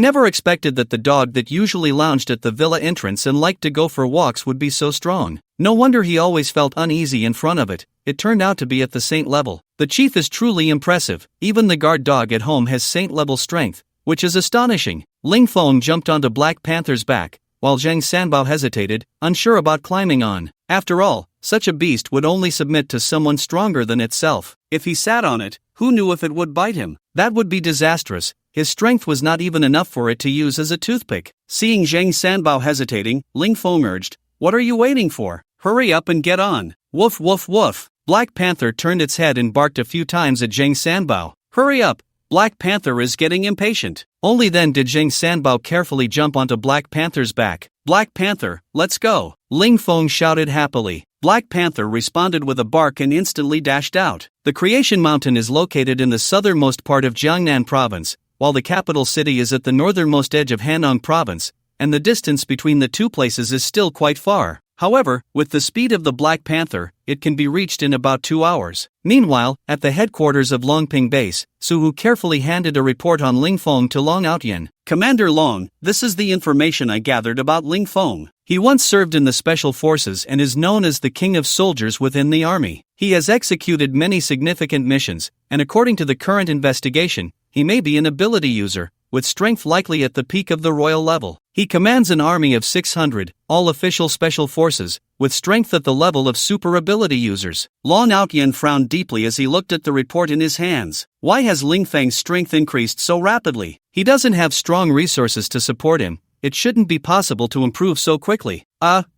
Speaker 1: never expected that the dog that usually lounged at the villa entrance and liked to go for walks would be so strong. No wonder he always felt uneasy in front of it. It turned out to be at the Saint level. The chief is truly impressive. Even the guard dog at home has Saint level strength, which is astonishing. Ling Feng jumped onto Black Panther's back, while Zheng Sanbao hesitated, unsure about climbing on. After all, such a beast would only submit to someone stronger than itself. If he sat on it, who knew if it would bite him? That would be disastrous. His strength was not even enough for it to use as a toothpick. Seeing Zheng Sanbao hesitating, Ling Feng urged, "What are you waiting for? Hurry up and get on." Woof woof woof. Black Panther turned its head and barked a few times at Zheng Sanbao. "Hurry up, Black Panther is getting impatient." Only then did Zheng Sanbao carefully jump onto Black Panther's back. "Black Panther, let's go," Ling Feng shouted happily. Black Panther responded with a bark and instantly dashed out. The Creation Mountain is located in the southernmost part of Jiangnan Province, while the capital city is at the northernmost edge of Hanong Province, and the distance between the two places is still quite far. However, with the speed of the Black Panther, it can be reached in about 2 hours. Meanwhile, at the headquarters of Longping Base, Su Hu carefully handed a report on Ling Feng to Long Outyan. "Commander Long, this is the information I gathered about Ling Feng. He once served in the Special Forces and is known as the King of Soldiers within the army. He has executed many significant missions, and according to the current investigation, he may be an ability user, with strength likely at the peak of the royal level. He commands an army of 600, all official special forces, with strength at the level of super ability users. Long Outyan frowned deeply as he looked at the report in his hands. Why has Lingfeng's strength increased so rapidly? He doesn't have strong resources to support him. It shouldn't be possible to improve so quickly.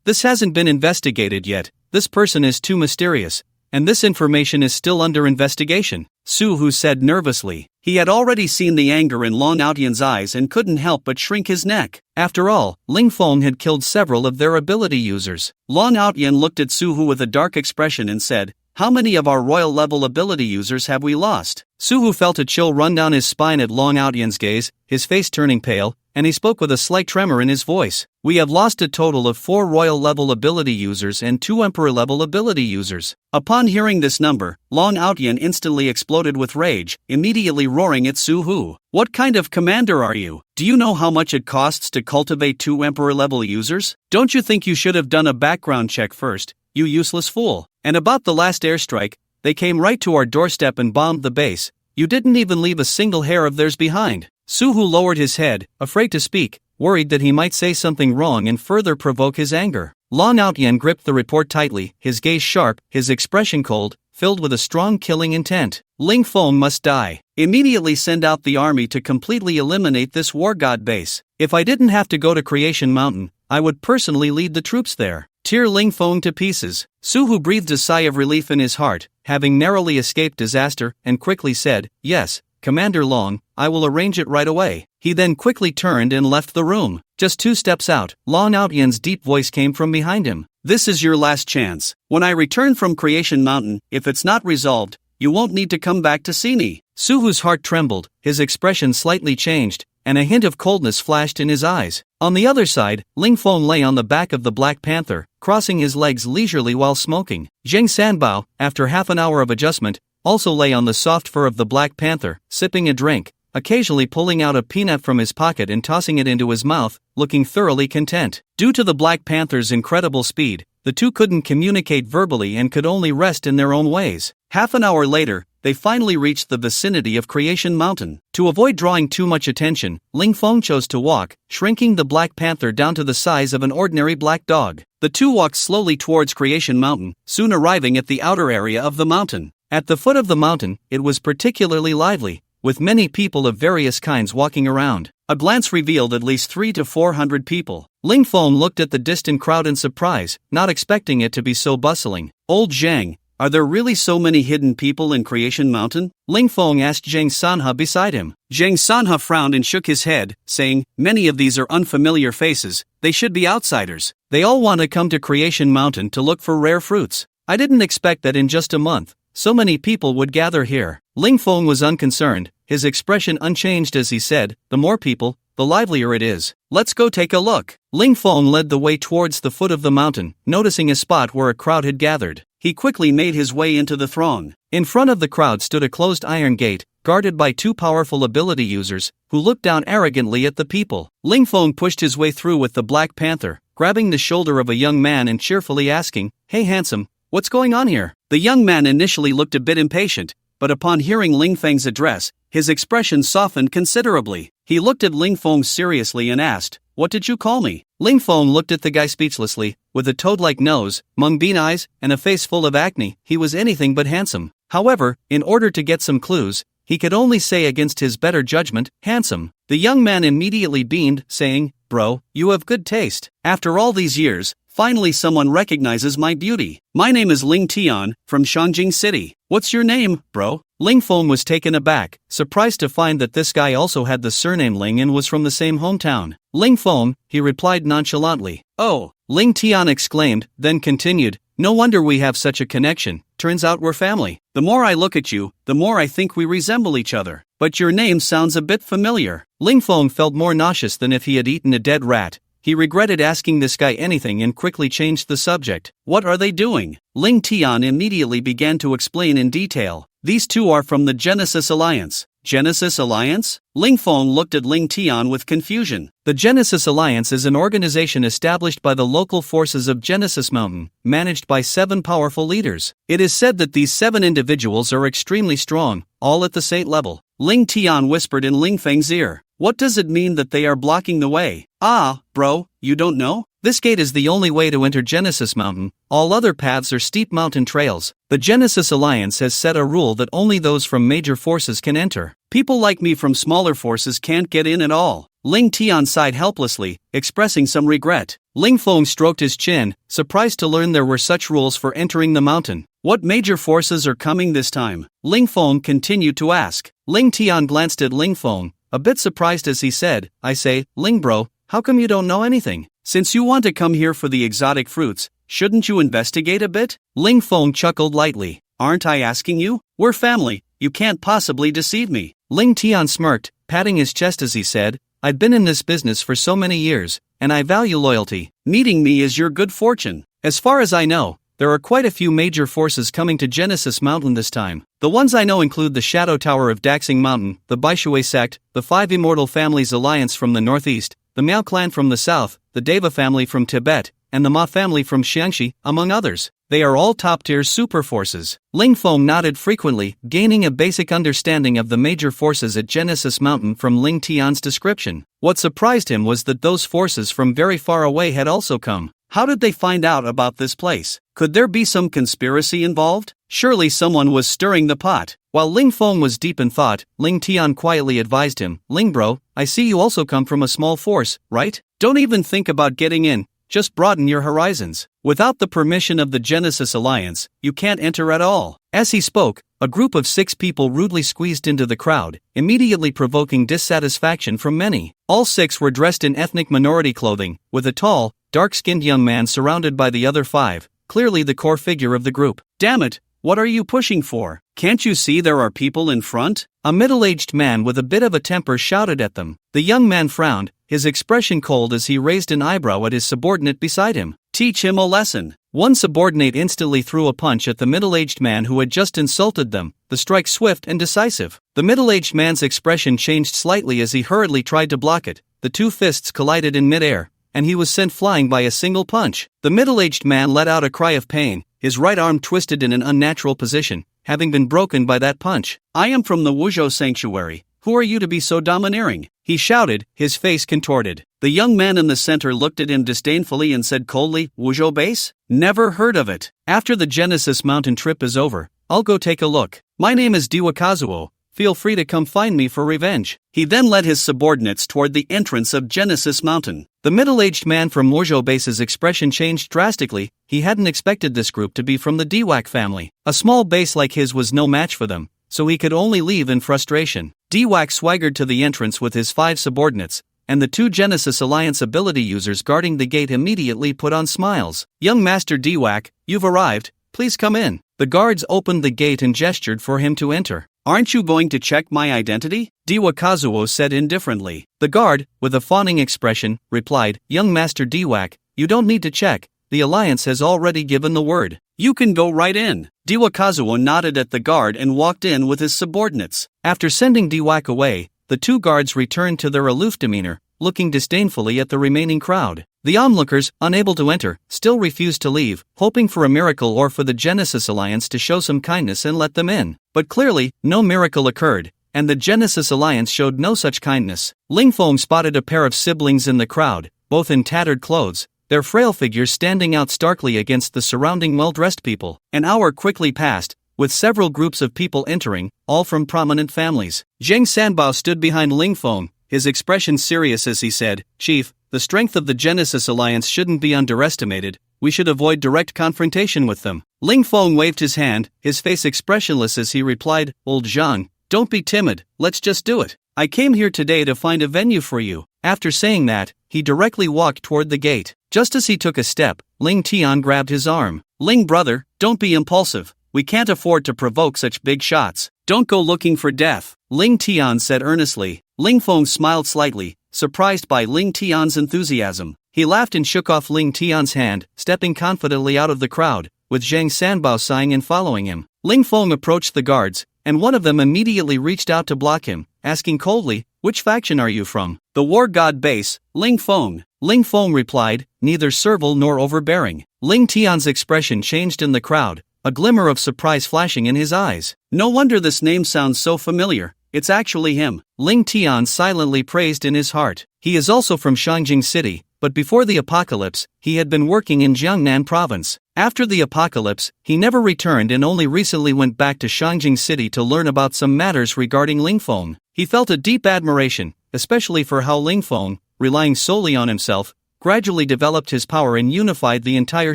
Speaker 1: This hasn't been investigated yet. This person is too mysterious, and this information is still under investigation, Su-hu said nervously. He had already seen the anger in Long Outyan's eyes and couldn't help but shrink his neck. After all, Ling Feng had killed several of their ability users. Long Outyan looked at Su-hu with a dark expression and said, "How many of our royal level ability users have we lost?" Su-hu felt a chill run down his spine at Long Outyan's gaze, his face turning pale, and he spoke with a slight tremor in his voice. "We have lost a total of 4 royal level ability users and 2 emperor level ability users." Upon hearing this number, Long Outyan instantly exploded with rage, immediately roaring at Su-hu. "What kind of commander are you? Do you know how much it costs to cultivate 2 emperor level users? Don't you think you should have done a background check first, you useless fool? And about the last airstrike, they came right to our doorstep and bombed the base. You didn't even leave a single hair of theirs behind." Su-hu lowered his head, afraid to speak, worried that he might say something wrong and further provoke his anger. Long Outyan gripped the report tightly, his gaze sharp, his expression cold, filled with a strong killing intent. "Ling Feng must die. Immediately send out the army to completely eliminate this war god base. If I didn't have to go to Creation Mountain, I would personally lead the troops there. Tear Ling Feng to pieces." Su-hu breathed a sigh of relief in his heart, having narrowly escaped disaster, and quickly said, "Yes, Commander Long, I will arrange it right away." He then quickly turned and left the room. Just 2 steps out, Long Outyan's deep voice came from behind him. "This is your last chance. When I return from Creation Mountain, if it's not resolved, you won't need to come back to see me." Su-hu's heart trembled, his expression slightly changed, and a hint of coldness flashed in his eyes. On the other side, Ling Feng lay on the back of the Black Panther, crossing his legs leisurely while smoking. Zheng Sanbao, after half an hour of adjustment, also lay on the soft fur of the Black Panther, sipping a drink, occasionally pulling out a peanut from his pocket and tossing it into his mouth, looking thoroughly content. Due to the Black Panther's incredible speed, the two couldn't communicate verbally and could only rest in their own ways. Half an hour later, they finally reached the vicinity of Creation Mountain. To avoid drawing too much attention, Ling Feng chose to walk, shrinking the Black Panther down to the size of an ordinary black dog. The two walked slowly towards Creation Mountain, soon arriving at the outer area of the mountain. At the foot of the mountain, it was particularly lively, with many people of various kinds walking around. A glance revealed at least 300 to 400 people. Ling Feng looked at the distant crowd in surprise, not expecting it to be so bustling. "Old Zhang, are there really so many hidden people in Creation Mountain?" Ling Feng asked Zhang Sanhe beside him. Zhang Sanhe frowned and shook his head, saying, "Many of these are unfamiliar faces, they should be outsiders. They all want to come to Creation Mountain to look for rare fruits. I didn't expect that in just a month so many people would gather here." Ling Feng was unconcerned, his expression unchanged as he said, "The more people, the livelier it is. Let's go take a look." Ling Feng led the way towards the foot of the mountain, noticing a spot where a crowd had gathered. He quickly made his way into the throng. In front of the crowd stood a closed iron gate, guarded by 2 powerful ability users, who looked down arrogantly at the people. Ling Feng pushed his way through with the Black Panther, grabbing the shoulder of a young man and cheerfully asking, "Hey handsome, what's going on here?" The young man initially looked a bit impatient, but upon hearing Ling Feng's address, his expression softened considerably. He looked at Ling Feng seriously and asked, "What did you call me?" Ling Feng looked at the guy speechlessly. With a toad-like nose, mung bean eyes, and a face full of acne, he was anything but handsome. However, in order to get some clues, he could only say against his better judgment, "Handsome." The young man immediately beamed, saying, "Bro, you have good taste. After all these years, finally someone recognizes my beauty. My name is Ling Tian, from Shangjing City. What's your name, bro?" Ling Feng was taken aback, surprised to find that this guy also had the surname Ling and was from the same hometown. "Ling Feng," he replied nonchalantly. "Oh," Ling Tian exclaimed, then continued, "No wonder we have such a connection, turns out we're family. The more I look at you, the more I think we resemble each other. But your name sounds a bit familiar." Ling Feng felt more nauseous than if he had eaten a dead rat. He regretted asking this guy anything and quickly changed the subject. "What are they doing?" Ling Tian immediately began to explain in detail. "These two are from the Genesis Alliance." Genesis Alliance? Ling Feng looked at Ling Tian with confusion. The Genesis Alliance is an organization established by the local forces of Genesis Mountain, managed by 7 powerful leaders. It is said that these 7 individuals are extremely strong, all at the saint level. Ling Tian whispered in Ling Feng's ear. What does it mean that they are blocking the way? Ah, bro, you don't know? This gate is the only way to enter Genesis Mountain, all other paths are steep mountain trails. The Genesis Alliance has set a rule that only those from major forces can enter. People like me from smaller forces can't get in at all. Ling Tian sighed helplessly, expressing some regret. Ling Feng stroked his chin, surprised to learn there were such rules for entering the mountain. What major forces are coming this time? Ling Feng continued to ask. Ling Tian glanced at Ling Feng, a bit surprised as he said, I say, Ling bro, how come you don't know anything? Since you want to come here for the exotic fruits, shouldn't you investigate a bit? Ling Feng chuckled lightly. Aren't I asking you? We're family, you can't possibly deceive me. Ling Tian smirked, patting his chest as he said, I've been in this business for so many years, and I value loyalty. Meeting me is your good fortune. As far as I know, there are quite a few major forces coming to Genesis Mountain this time. The ones I know include the Shadow Tower of Daxing Mountain, the Baishui sect, the Five Immortal Families Alliance from the northeast, the Miao clan from the south, the Deva family from Tibet, and the Ma family from Xiangxi, among others. They are all top-tier super forces. Ling Feng nodded frequently, gaining a basic understanding of the major forces at Genesis Mountain from Ling Tian's description. What surprised him was that those forces from very far away had also come. How did they find out about this place? Could there be some conspiracy involved? Surely someone was stirring the pot. While Ling Feng was deep in thought, Ling Tian quietly advised him, Ling bro, I see you also come from a small force, right? Don't even think about getting in, just broaden your horizons. Without the permission of the Genesis Alliance, you can't enter at all. As he spoke, a group of 6 people rudely squeezed into the crowd, immediately provoking dissatisfaction from many. All 6 were dressed in ethnic minority clothing, with a tall, dark-skinned young man surrounded by the other 5, clearly the core figure of the group. Damn it, what are you pushing for? Can't you see there are people in front? A middle-aged man with a bit of a temper shouted at them. The young man frowned, his expression cold as he raised an eyebrow at his subordinate beside him. Teach him a lesson. One subordinate instantly threw a punch at the middle-aged man who had just insulted them, the strike swift and decisive. The middle-aged man's expression changed slightly as he hurriedly tried to block it. The 2 fists collided in midair, and he was sent flying by a single punch. The middle-aged man let out a cry of pain, his right arm twisted in an unnatural position, having been broken by that punch. I am from the Wuzhou Sanctuary. Who are you to be so domineering? He shouted, his face contorted. The young man in the center looked at him disdainfully and said coldly, Wuzhou base? Never heard of it. After the Genesis Mountain trip is over, I'll go take a look. My name is Diwa Kazuo. Feel free to come find me for revenge. He then led his subordinates toward the entrance of Genesis Mountain. The middle-aged man from Wuzhou base's expression changed drastically. He hadn't expected this group to be from the Diwak family. A small base like his was no match for them, so he could only leave in frustration. Diwak swaggered to the entrance with his 5 subordinates, and the 2 Genesis Alliance ability users guarding the gate immediately put on smiles. Young Master Diwak, you've arrived, please come in. The guards opened the gate and gestured for him to enter. Aren't you going to check my identity? Diwa Kazuo said indifferently. The guard, with a fawning expression, replied, Young Master Diwak, you don't need to check, the Alliance has already given the word. You can go right in. Diwa Kazuo nodded at the guard and walked in with his subordinates. After sending Diwak away, the 2 guards returned to their aloof demeanor, looking disdainfully at the remaining crowd. The onlookers, unable to enter, still refused to leave, hoping for a miracle or for the Genesis Alliance to show some kindness and let them in. But clearly, no miracle occurred, and the Genesis Alliance showed no such kindness. Ling Feng spotted a pair of siblings in the crowd, both in tattered clothes, their frail figures standing out starkly against the surrounding well-dressed people. An hour quickly passed, with several groups of people entering, all from prominent families. Zheng Sanbao stood behind Ling Feng, his expression serious as he said, Chief, the strength of the Genesis Alliance shouldn't be underestimated, we should avoid direct confrontation with them. Ling Feng waved his hand, his face expressionless as he replied, Old Zhang, don't be timid, let's just do it. I came here today to find a venue for you. After saying that, he directly walked toward the gate. Just as he took a step, Ling Tian grabbed his arm. Ling brother, don't be impulsive, we can't afford to provoke such big shots. Don't go looking for death, Ling Tian said earnestly. Ling Feng smiled slightly, surprised by Ling Tian's enthusiasm. He laughed and shook off Ling Tian's hand, stepping confidently out of the crowd, with Zhang Sanbao sighing and following him. Ling Feng approached the guards, and one of them immediately reached out to block him, asking coldly, which faction are you from? The War God base, Ling Feng. Ling Feng replied, neither servile nor overbearing. Ling Tian's expression changed in the crowd, a glimmer of surprise flashing in his eyes. No wonder this name sounds so familiar. it's actually him. Ling Tian silently praised in his heart. He is also from Shangjing City, but before the apocalypse, he had been working in Jiangnan province. After the apocalypse, he never returned and only recently went back to Shangjing City to learn about some matters regarding Lingfeng. He felt a deep admiration, especially for how Lingfeng, relying solely on himself, gradually developed his power and unified the entire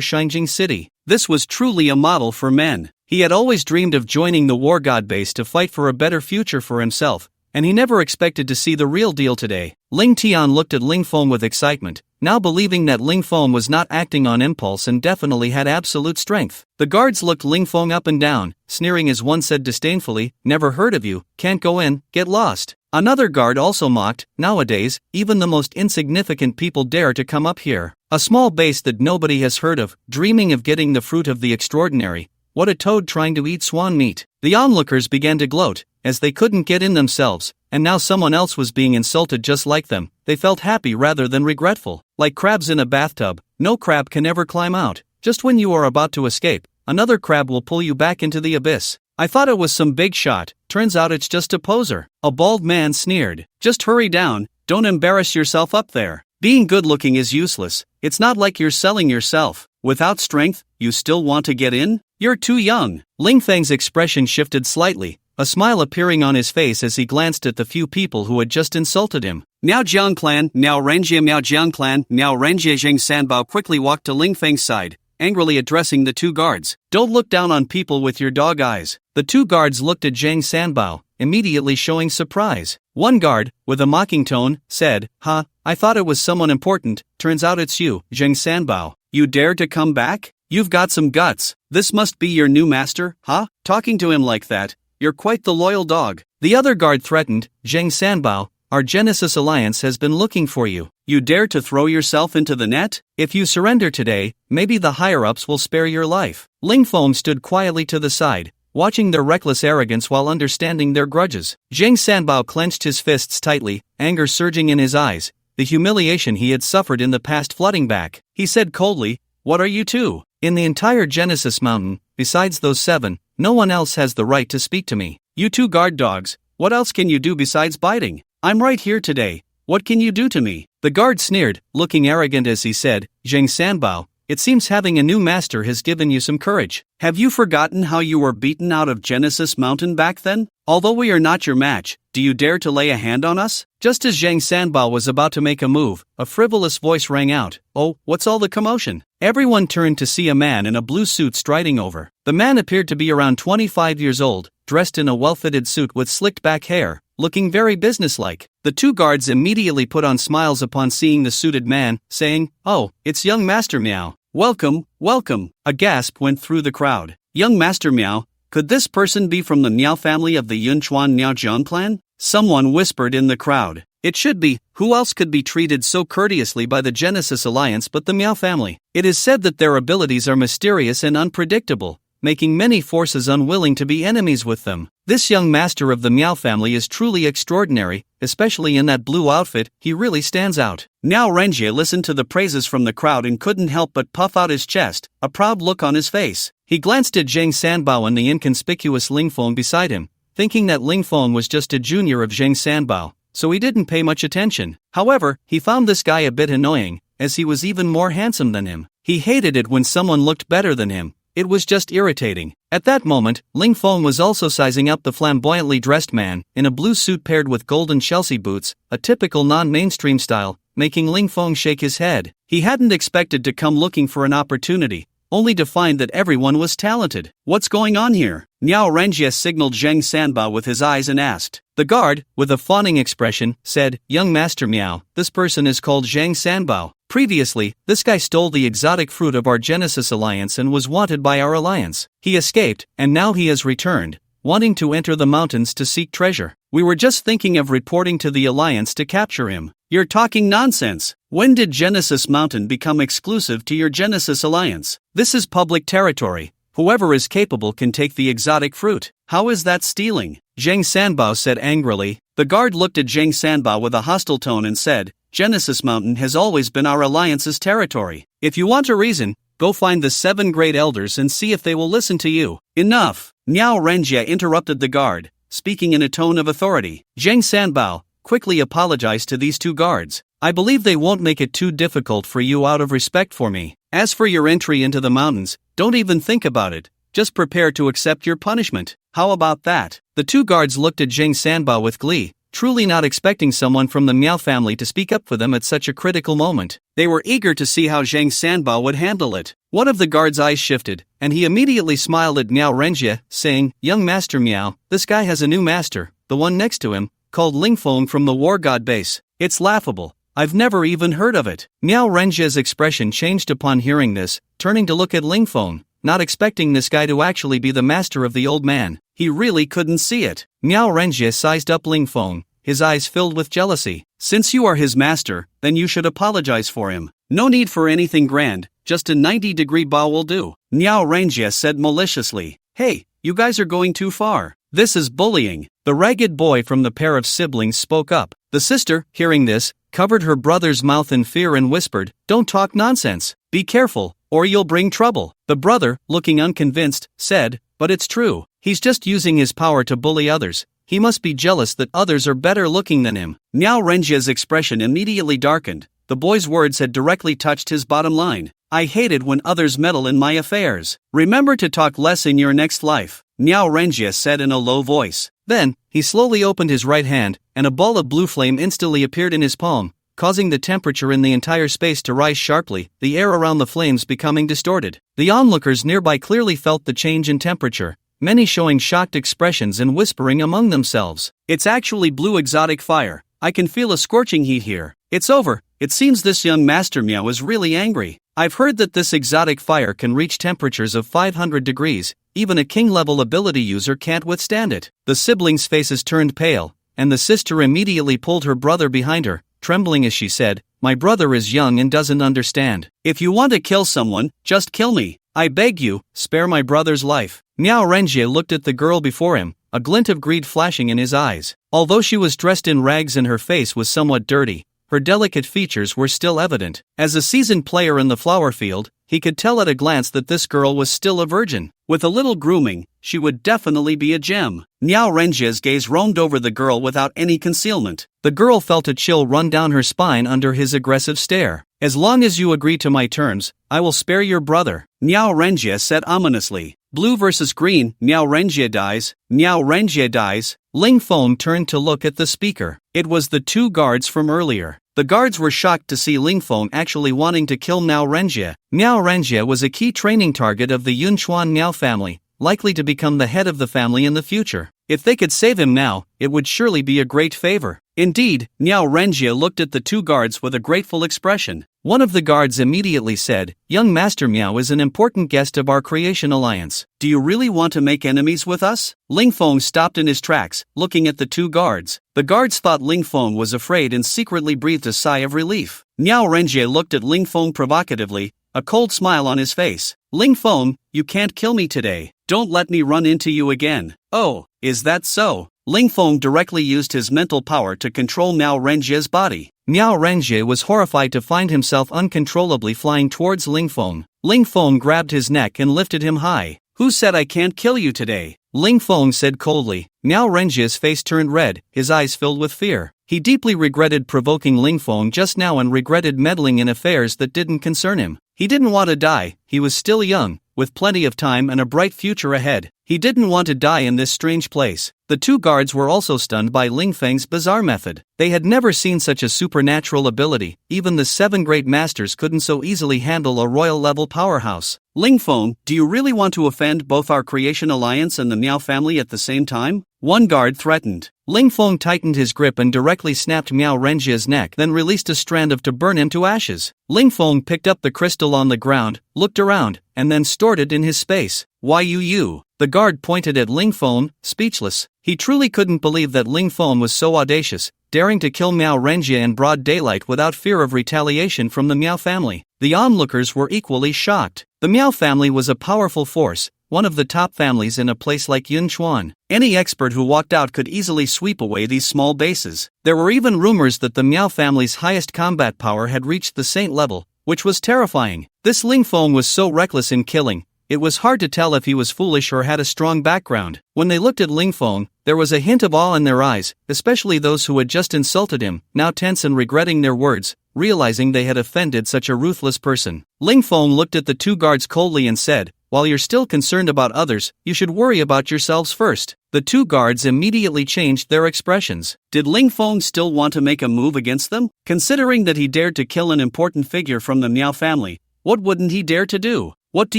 Speaker 1: Shangjing City. This was truly a model for men. He had always dreamed of joining the war god base to fight for a better future for himself, and he never expected to see the real deal today. Ling Tian looked at Lingfeng with excitement, now believing that Lingfeng was not acting on impulse and definitely had absolute strength. The guards looked Lingfeng up and down, sneering as one said disdainfully, "Never heard of you, can't go in, get lost." Another guard also mocked, "Nowadays, even the most insignificant people dare to come up here. A small base that nobody has heard of, dreaming of getting the fruit of the extraordinary. What a toad trying to eat swan meat." The onlookers began to gloat, as they couldn't get in themselves, and now someone else was being insulted just like them. They felt happy rather than regretful. Like crabs in a bathtub, no crab can ever climb out. Just when you are about to escape, another crab will pull you back into the abyss. "I thought it was some big shot, turns out it's just a poser," a bald man sneered. "Just hurry down, don't embarrass yourself up there. Being good looking is useless, it's not like you're selling yourself. Without strength, you still want to get in? You're too young." Ling Feng's expression shifted slightly, a smile appearing on his face as he glanced at the few people who had just insulted him. "Miao Jiang clan, Miao Renjie Miao Jiang clan, Miao Renjie Zheng Sanbao quickly walked to Ling Feng's side, angrily addressing the two guards. "Don't look down on people with your dog eyes." The two guards looked at Zheng Sanbao, immediately showing surprise. One guard, with a mocking tone, said, I thought it was someone important, turns out it's you, Zheng Sanbao. You dared to come back? You've got some guts. This must be your new master, huh? Talking to him like that, you're quite the loyal dog." The other guard threatened, "Zheng Sanbao, our Genesis Alliance has been looking for you. You dare to throw yourself into the net? If you surrender today, maybe the higher-ups will spare your life." Ling Feng stood quietly to the side, watching their reckless arrogance while understanding their grudges. Zheng Sanbao clenched his fists tightly, anger surging in his eyes, the humiliation he had suffered in the past flooding back. He said coldly, "What are you two? In the entire Genesis Mountain, besides those 7, no one else has the right to speak to me. You two guard dogs, what else can you do besides biting? I'm right here today, what can you do to me?" The guard sneered, looking arrogant as he said, "Zheng Sanbao, it seems having a new master has given you some courage. Have you forgotten how you were beaten out of Genesis Mountain back then? Although we are not your match, do you dare to lay a hand on us?" Just as Zheng Sanbao was about to make a move, a frivolous voice rang out, "Oh, what's all the commotion?" Everyone turned to see a man in a blue suit striding over. The man appeared to be around 25 years old, dressed in a well-fitted suit with slicked back hair, looking very businesslike. The two guards immediately put on smiles upon seeing the suited man, saying, "Oh, it's young Master Miao. Welcome, welcome." A gasp went through the crowd. Young Master Miao, could this person be from the Miao family of the Yunchuan Miaojian clan? Someone whispered in the crowd. It should be. Who else could be treated so courteously by the Genesis Alliance but the Miao family? It is said that their abilities are mysterious and unpredictable, making many forces unwilling to be enemies with them. This young master of the Miao family is truly extraordinary, especially in that blue outfit, he really stands out. Miao Renjie listened to the praises from the crowd and couldn't help but puff out his chest, a proud look on his face. He glanced at Zheng Sanbao and the inconspicuous Ling Feng beside him, thinking that Ling Feng was just a junior of Zheng Sanbao, so he didn't pay much attention. However, he found this guy a bit annoying, as he was even more handsome than him. He hated it when someone looked better than him. It was just irritating. At that moment, Ling Feng was also sizing up the flamboyantly dressed man, in a blue suit paired with golden Chelsea boots, a typical non-mainstream style, making Ling Feng shake his head. He hadn't expected to come looking for an opportunity, only to find that everyone was talented. "What's going on here?" Miao Renjie signaled Zheng Sanbao with his eyes and asked. The guard, with a fawning expression, said, "Young Master Miao, this person is called Zheng Sanbao. Previously, this guy stole the exotic fruit of our Genesis Alliance and was wanted by our alliance. He escaped, and now he has returned, wanting to enter the mountains to seek treasure. We were just thinking of reporting to the alliance to capture him." "You're talking nonsense. When did Genesis Mountain become exclusive to your Genesis Alliance? This is public territory. Whoever is capable can take the exotic fruit. How is that stealing?" Zheng Sanbao said angrily. The guard looked at Zheng Sanbao with a hostile tone and said, "Genesis Mountain has always been our alliance's territory. If you want a reason, go find the 7 great elders and see if they will listen to you." "Enough!" Miao Renjie interrupted the guard, speaking in a tone of authority. Zhang Sanbao, quickly apologized to these 2 guards. I believe they won't make it too difficult for you out of respect for me. As for your entry into the mountains, don't even think about it. Just prepare to accept your punishment. How about that? The 2 guards looked at Zhang Sanbao with glee, truly not expecting someone from the Miao family to speak up for them at such a critical moment. They were eager to see how Zhang Sanbao would handle it. One of the guards' eyes shifted, and he immediately smiled at Miao Renjie, saying, "Young Master Miao, this guy has a new master, the one next to him, called Lingfeng from the War God base. It's laughable. I've never even heard of it." Miao Renjie's expression changed upon hearing this, turning to look at Lingfeng, not expecting this guy to actually be the master of the old man. He really couldn't see it. Miao Renjie sized up Lingfeng, his eyes filled with jealousy. "Since you are his master, then you should apologize for him. No need for anything grand, just a 90-degree bow will do." Miao Renjie said maliciously, "Hey, you guys are going too far. This is bullying." The ragged boy from the pair of siblings spoke up. The sister, hearing this, covered her brother's mouth in fear and whispered, "Don't talk nonsense. Be careful, or you'll bring trouble." The brother, looking unconvinced, said, "But it's true. He's just using his power to bully others. He must be jealous that others are better looking than him." Miao Renjie's expression immediately darkened. The boy's words had directly touched his bottom line. "I hate it when others meddle in my affairs. Remember to talk less in your next life," Miao Renjie said in a low voice. Then, he slowly opened his right hand, and a ball of blue flame instantly appeared in his palm, causing the temperature in the entire space to rise sharply, the air around the flames becoming distorted. The onlookers nearby clearly felt the change in temperature, many showing shocked expressions and whispering among themselves. "It's actually blue exotic fire. I can feel a scorching heat here. It's over. It seems this young Master Miao is really angry. I've heard that this exotic fire can reach temperatures of 500 degrees, even a king-level ability user can't withstand it." The siblings' faces turned pale, and the sister immediately pulled her brother behind her, trembling as she said, "My brother is young and doesn't understand. If you want to kill someone, just kill me. I beg you, spare my brother's life." Miao Renjie looked at the girl before him, a glint of greed flashing in his eyes. Although she was dressed in rags and her face was somewhat dirty, her delicate features were still evident. As a seasoned player in the flower field, he could tell at a glance that this girl was still a virgin. With a little grooming, she would definitely be a gem. Miao Renjie's gaze roamed over the girl without any concealment. The girl felt a chill run down her spine under his aggressive stare. "As long as you agree to my terms, I will spare your brother," Miao Renjie said ominously. "Blue versus green, Miao Renjie dies. Miao Renjie dies." Lingfeng turned to look at the speaker. It was the 2 guards from earlier. The guards were shocked to see Lingfeng actually wanting to kill Miao Renjie. Miao Renjie was a key training target of the Yunchuan Miao family, likely to become the head of the family in the future. If they could save him now, it would surely be a great favor. Indeed, Miao Renjie looked at the 2 guards with a grateful expression. One of the guards immediately said, "Young Master Miao is an important guest of our creation alliance. Do you really want to make enemies with us?" Lingfeng stopped in his tracks, looking at the 2 guards. The guards thought Lingfeng was afraid and secretly breathed a sigh of relief. Miao Renjie looked at Lingfeng provocatively, a cold smile on his face. "Lingfeng, you can't kill me today. Don't let me run into you again." "Oh, is that so?" Lingfeng directly used his mental power to control Miao Renjie's body. Miao Renjie was horrified to find himself uncontrollably flying towards Lingfeng. Lingfeng grabbed his neck and lifted him high. "Who said I can't kill you today?" Lingfeng said coldly. Miao Renjie's face turned red, his eyes filled with fear. He deeply regretted provoking Lingfeng just now and regretted meddling in affairs that didn't concern him. He didn't want to die, he was still young, with plenty of time and a bright future ahead. He didn't want to die in this strange place. The 2 guards were also stunned by Lingfeng's bizarre method. They had never seen such a supernatural ability. Even the 7 great masters couldn't so easily handle a royal-level powerhouse. "Lingfeng, do you really want to offend both our creation alliance and the Miao family at the same time?" one guard threatened. Lingfeng tightened his grip and directly snapped Miao Renjie's neck, then released a strand of to burn him to ashes. Lingfeng picked up the crystal on the ground, looked around, and then stored it in his space. "Why you?" The guard pointed at Lingfeng, speechless. He truly couldn't believe that Lingfeng was so audacious, daring to kill Miao Renjie in broad daylight without fear of retaliation from the Miao family. The onlookers were equally shocked. The Miao family was a powerful force, one of the top families in a place like Yunchuan. Any expert who walked out could easily sweep away these small bases. There were even rumors that the Miao family's highest combat power had reached the saint level, which was terrifying. This Lingfeng was so reckless in killing, it was hard to tell if he was foolish or had a strong background. When they looked at Ling Feng, there was a hint of awe in their eyes, especially those who had just insulted him, now tense and regretting their words, realizing they had offended such a ruthless person. Ling Feng looked at the two guards coldly and said, "While you're still concerned about others, you should worry about yourselves first." The two guards immediately changed their expressions. Did Ling Feng still want to make a move against them? Considering that he dared to kill an important figure from the Miao family, what wouldn't he dare to do? "What do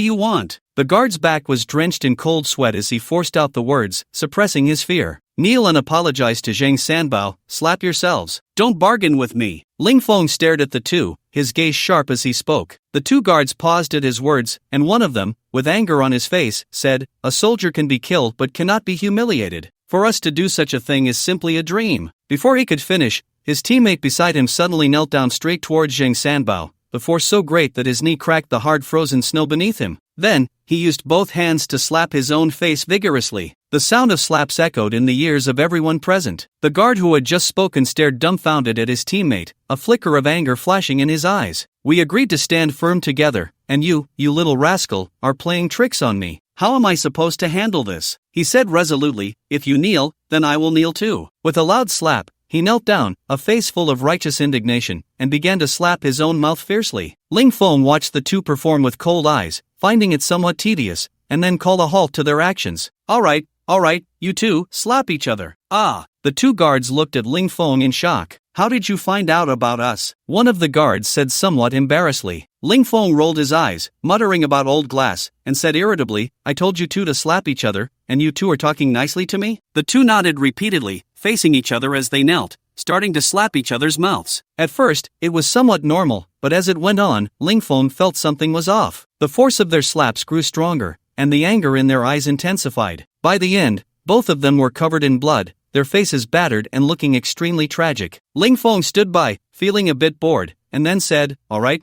Speaker 1: you want?" The guard's back was drenched in cold sweat as he forced out the words, suppressing his fear. "Kneel and apologize to Zhang Sanbao, slap yourselves. Don't bargain with me." Ling Feng stared at the two, his gaze sharp as he spoke. The two guards paused at his words, and one of them, with anger on his face, said, "A soldier can be killed but cannot be humiliated. For us to do such a thing is simply a dream." Before he could finish, his teammate beside him suddenly knelt down straight towards Zhang Sanbao, the force so great that his knee cracked the hard frozen snow beneath him. Then, he used both hands to slap his own face vigorously. The sound of slaps echoed in the ears of everyone present. The guard who had just spoken stared dumbfounded at his teammate, a flicker of anger flashing in his eyes. "We agreed to stand firm together, and you little rascal, are playing tricks on me. How am I supposed to handle this?" he said resolutely. "If you kneel, then I will kneel too." With a loud slap, he knelt down, a face full of righteous indignation, and began to slap his own mouth fiercely. Ling Feng watched the two perform with cold eyes, finding it somewhat tedious, and then called a halt to their actions. All right, you two, slap each other." "Ah." The two guards looked at Ling Feng in shock. "How did you find out about us?" one of the guards said somewhat embarrassedly. Ling Feng rolled his eyes, muttering about old glass, and said irritably, "I told you two to slap each other, and you two are talking nicely to me?" The two nodded repeatedly, facing each other as they knelt, starting to slap each other's mouths. At first, it was somewhat normal, but as it went on, Ling Feng felt something was off. The force of their slaps grew stronger, and the anger in their eyes intensified. By the end, both of them were covered in blood, their faces battered and looking extremely tragic. Ling Feng stood by, feeling a bit bored, and then said, all right,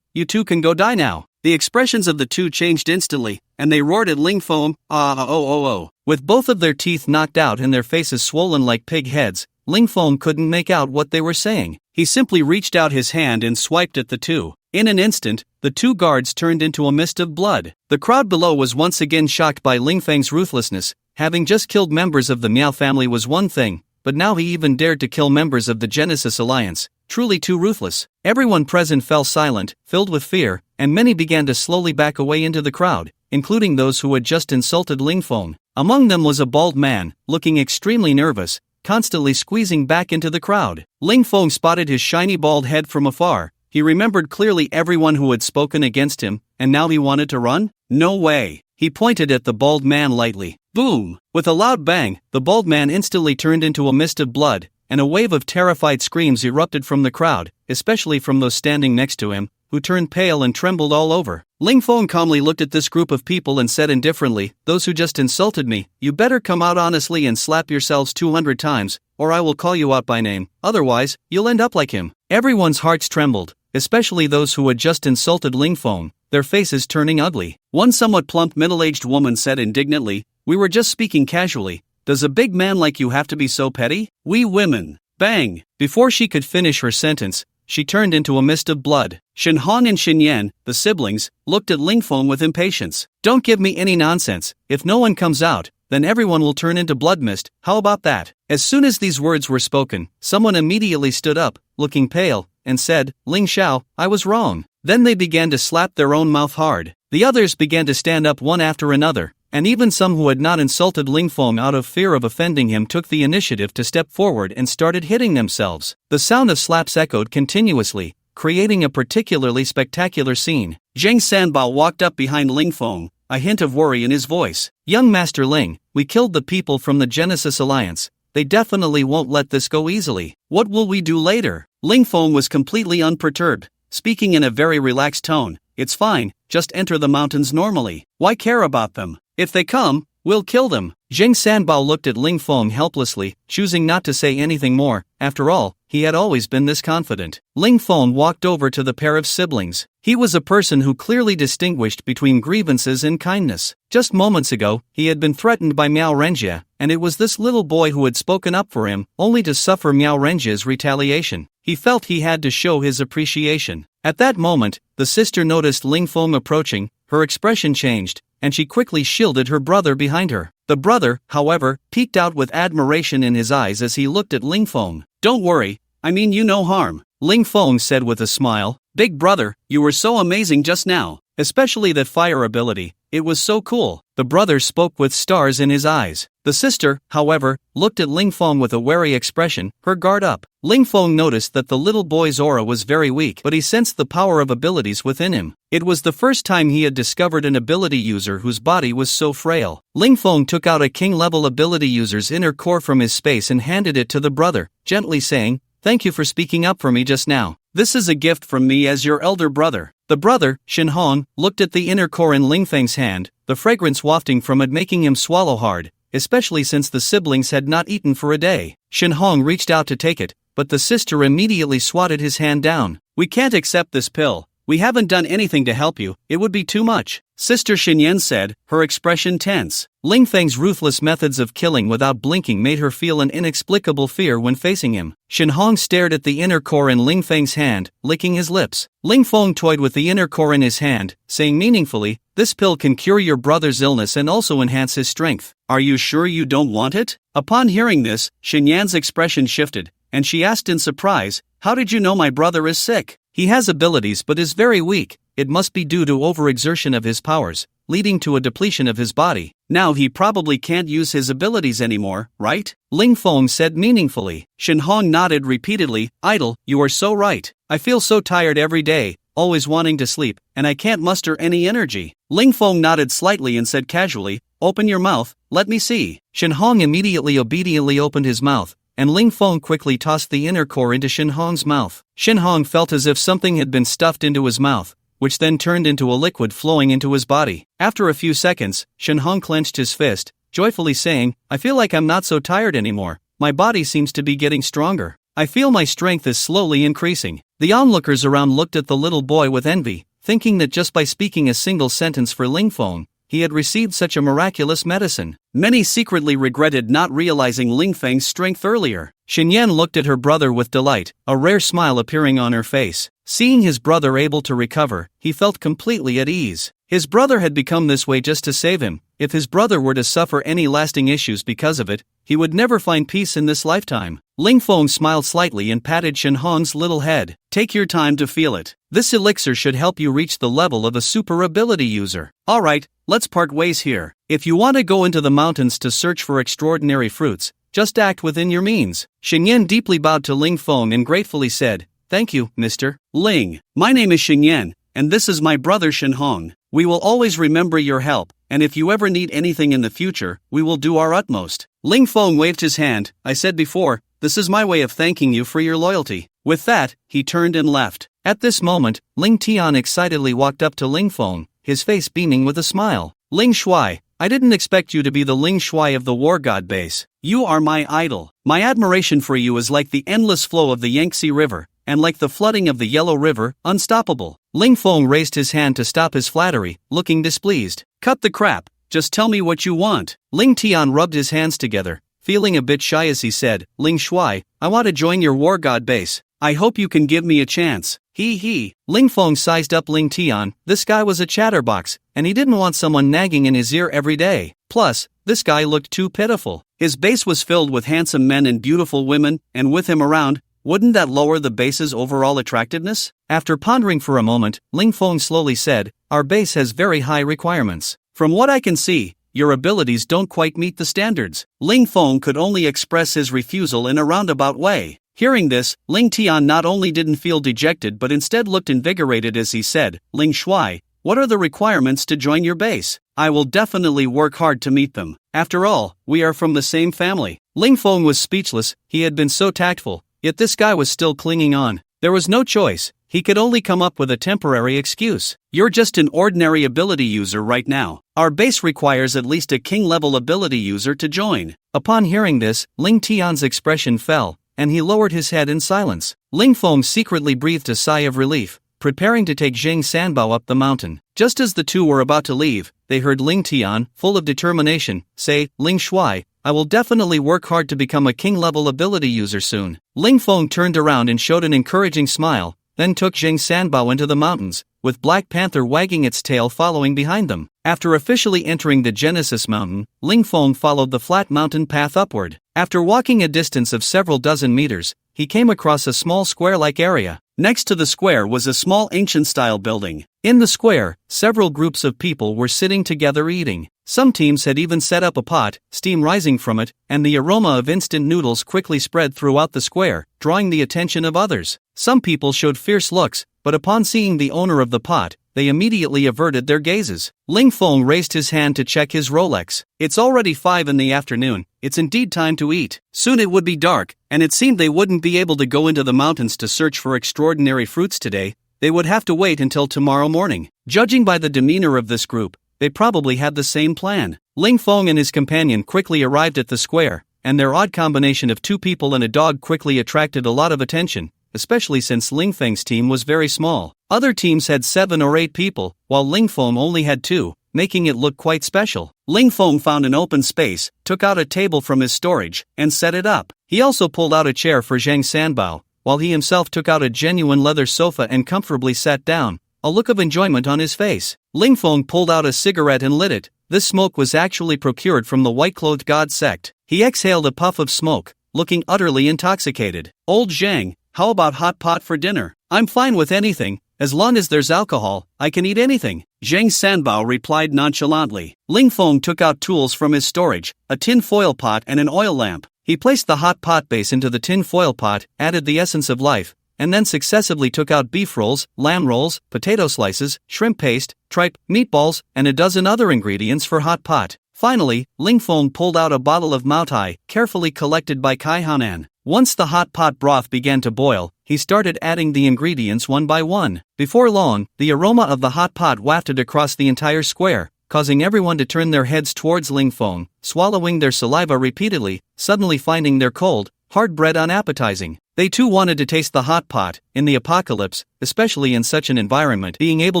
Speaker 1: you two can go die now." The expressions of the two changed instantly, and they roared at Ling Feng, oh. With both of their teeth knocked out and their faces swollen like pig heads, Ling Feng couldn't make out what they were saying. He simply reached out his hand and swiped at the two. In an instant, the two guards turned into a mist of blood. The crowd below was once again shocked by Ling Feng's ruthlessness. Having just killed members of the Miao family was one thing, but now he even dared to kill members of the Genesis Alliance. Truly too ruthless. Everyone present fell silent, filled with fear, and many began to slowly back away into the crowd, including those who had just insulted Ling Feng. Among them was a bald man, looking extremely nervous, constantly squeezing back into the crowd. Ling Feng spotted his shiny bald head from afar. He remembered clearly everyone who had spoken against him, and now he wanted to run? No way. He pointed at the bald man lightly. Boom! With a loud bang, the bald man instantly turned into a mist of blood, and a wave of terrified screams erupted from the crowd, especially from those standing next to him, who turned pale and trembled all over. Ling Feng calmly looked at this group of people and said indifferently, "Those who just insulted me, you better come out honestly and slap yourselves 200 times, or I will call you out by name, otherwise, you'll end up like him." Everyone's hearts trembled, especially those who had just insulted Ling Feng, their faces turning ugly. One somewhat plump middle-aged woman said indignantly, "We were just speaking casually. Does a big man like you have to be so petty? We women." Bang! Before she could finish her sentence, she turned into a mist of blood. Shen Hong and Shen Yan, the siblings, looked at Ling Feng with impatience. "Don't give me any nonsense. If no one comes out, then everyone will turn into blood mist. How about that?" As soon as these words were spoken, someone immediately stood up, looking pale, and said, "Ling Xiao, I was wrong." Then they began to slap their own mouth hard. The others began to stand up one after another, and even some who had not insulted Ling Feng out of fear of offending him took the initiative to step forward and started hitting themselves. The sound of slaps echoed continuously, creating a particularly spectacular scene. Zhang Sanbao walked up behind Ling Feng, a hint of worry in his voice. "Young Master Ling, we killed the people from the Genesis Alliance. They definitely won't let this go easily. What will we do later?" Ling Feng was completely unperturbed, speaking in a very relaxed tone. "It's fine, just enter the mountains normally. Why care about them? If they come, we'll kill them." Zhang Sanbao looked at Ling Feng helplessly, choosing not to say anything more. After all, he had always been this confident. Ling Feng walked over to the pair of siblings. He was a person who clearly distinguished between grievances and kindness. Just moments ago, he had been threatened by Miao Renjie, and it was this little boy who had spoken up for him, only to suffer Miao Renjie's retaliation. He felt he had to show his appreciation. At that moment, the sister noticed Ling Feng approaching, her expression changed, and she quickly shielded her brother behind her. The brother, however, peeked out with admiration in his eyes as he looked at Ling Feng. "Don't worry, I mean you no harm," Ling Feng said with a smile. "Big brother, you were so amazing just now, especially that fire ability, it was so cool." The brother spoke with stars in his eyes. The sister, however, looked at Ling Feng with a wary expression, her guard up. Ling Feng noticed that the little boy's aura was very weak, but he sensed the power of abilities within him. It was the first time he had discovered an ability user whose body was so frail. Ling Feng took out a king-level ability user's inner core from his space and handed it to the brother, gently saying, "Thank you for speaking up for me just now. This is a gift from me as your elder brother." The brother, Shin Hong, looked at the inner core in Ling Feng's hand, the fragrance wafting from it making him swallow hard, especially since the siblings had not eaten for a day. Shin Hong reached out to take it, but the sister immediately swatted his hand down. "We can't accept this pill. We haven't done anything to help you, it would be too much," Sister Xinyan said, her expression tense. Ling Feng's ruthless methods of killing without blinking made her feel an inexplicable fear when facing him. Shin Hong stared at the inner core in Ling Feng's hand, licking his lips. Ling Feng toyed with the inner core in his hand, saying meaningfully, "This pill can cure your brother's illness and also enhance his strength. Are you sure you don't want it?" Upon hearing this, Xinyan's expression shifted, and she asked in surprise, "How did you know my brother is sick? He has abilities but is very weak. It must be due to overexertion of his powers, leading to a depletion of his body. Now he probably can't use his abilities anymore, right?" Ling Feng said meaningfully. Shin Hong nodded repeatedly, "Idol, you are so right. I feel so tired every day, always wanting to sleep, and I can't muster any energy." Ling Feng nodded slightly and said casually, "Open your mouth, let me see." Shin Hong immediately obediently opened his mouth, and Ling Feng quickly tossed the inner core into Shin Hong's mouth. Shin Hong felt as if something had been stuffed into his mouth, which then turned into a liquid flowing into his body. After a few seconds, Shin Hong clenched his fist, joyfully saying, "I feel like I'm not so tired anymore. My body seems to be getting stronger. I feel my strength is slowly increasing." The onlookers around looked at the little boy with envy, thinking that just by speaking a single sentence for Ling Feng, he had received such a miraculous medicine. Many secretly regretted not realizing Ling Feng's strength earlier. Xinyan looked at her brother with delight, a rare smile appearing on her face. Seeing his brother able to recover, he felt completely at ease. His brother had become this way just to save him. If his brother were to suffer any lasting issues because of it, he would never find peace in this lifetime. Ling Feng smiled slightly and patted Shin Hong's little head. "Take your time to feel it. This elixir should help you reach the level of a super ability user. Alright, let's part ways here. If you want to go into the mountains to search for extraordinary fruits, just act within your means." Xinyan deeply bowed to Ling Feng and gratefully said, "Thank you, Mr. Ling. My name is Xinyan, and this is my brother Shin Hong. We will always remember your help, and if you ever need anything in the future, we will do our utmost." Ling Feng waved his hand. "I said before, this is my way of thanking you for your loyalty." With that, he turned and left. At this moment, Ling Tian excitedly walked up to Ling Feng, his face beaming with a smile. "Ling Shuai, I didn't expect you to be the Ling Shuai of the War God base. You are my idol. My admiration for you is like the endless flow of the Yangtze River, and like the flooding of the Yellow River, unstoppable." Ling Feng raised his hand to stop his flattery, looking displeased. "Cut the crap, just tell me what you want." Ling Tian rubbed his hands together, feeling a bit shy as he said, "Ling Shuai, I want to join your War God base. I hope you can give me a chance." He. Ling Feng sized up Ling Tian. This guy was a chatterbox, and he didn't want someone nagging in his ear every day. Plus, this guy looked too pitiful. His base was filled with handsome men and beautiful women, and with him around, wouldn't that lower the base's overall attractiveness? After pondering for a moment, Ling Feng slowly said, "Our base has very high requirements. From what I can see, your abilities don't quite meet the standards." Ling Feng could only express his refusal in a roundabout way. Hearing this, Ling Tian not only didn't feel dejected but instead looked invigorated as he said, "Ling Shuai, what are the requirements to join your base? I will definitely work hard to meet them. After all, we are from the same family." Ling Feng was speechless. He had been so tactful, yet this guy was still clinging on. There was no choice. He could only come up with a temporary excuse. "You're just an ordinary ability user right now. Our base requires at least a king-level ability user to join." Upon hearing this, Ling Tian's expression fell, and he lowered his head in silence. Ling Feng secretly breathed a sigh of relief, preparing to take Jing Sanbao up the mountain. Just as the two were about to leave, they heard Ling Tian, full of determination, say, "Ling Shuai, I will definitely work hard to become a king-level ability user soon." Ling Feng turned around and showed an encouraging smile, then took Jing Sanbao into the mountains, with Black Panther wagging its tail following behind them. After officially entering the Genesis Mountain, Ling Feng followed the flat mountain path upward. After walking a distance of several dozen meters, he came across a small square-like area. Next to the square was a small ancient-style building. In the square, several groups of people were sitting together eating. Some teams had even set up a pot, steam rising from it, and the aroma of instant noodles quickly spread throughout the square, drawing the attention of others. Some people showed fierce looks, but upon seeing the owner of the pot, they immediately averted their gazes. Ling Feng raised his hand to check his Rolex. It's already 5 in the afternoon, it's indeed time to eat. Soon it would be dark, and it seemed they wouldn't be able to go into the mountains to search for extraordinary fruits today. They would have to wait until tomorrow morning. Judging by the demeanor of this group, they probably had the same plan. Ling Feng and his companion quickly arrived at the square, and their odd combination of 2 people and a dog quickly attracted a lot of attention, especially since Ling Feng's team was very small. Other teams had 7 or 8 people, while Ling Feng only had 2, making it look quite special. Ling Feng found an open space, took out a table from his storage, and set it up. He also pulled out a chair for Zhang Sanbao, while he himself took out a genuine leather sofa and comfortably sat down, a look of enjoyment on his face. Ling Feng pulled out a cigarette and lit it. This smoke was actually procured from the white-clothed god sect. He exhaled a puff of smoke, looking utterly intoxicated. Old Zhang, how about hot pot for dinner? I'm fine with anything, as long as there's alcohol, I can eat anything. Zhang Sanbao replied nonchalantly. Ling Feng took out tools from his storage, a tin foil pot and an oil lamp. He placed the hot pot base into the tin foil pot, added the essence of life, and then successively took out beef rolls, lamb rolls, potato slices, shrimp paste, tripe, meatballs, and a dozen other ingredients for hot pot. Finally, Ling Feng pulled out a bottle of Maotai, carefully collected by Kai Hanan. Once the hot pot broth began to boil, he started adding the ingredients one by one. Before long, the aroma of the hot pot wafted across the entire square, causing everyone to turn their heads towards Ling Feng, swallowing their saliva repeatedly, suddenly finding their cold, hard bread unappetizing. They too wanted to taste the hot pot. In the apocalypse, especially in such an environment, being able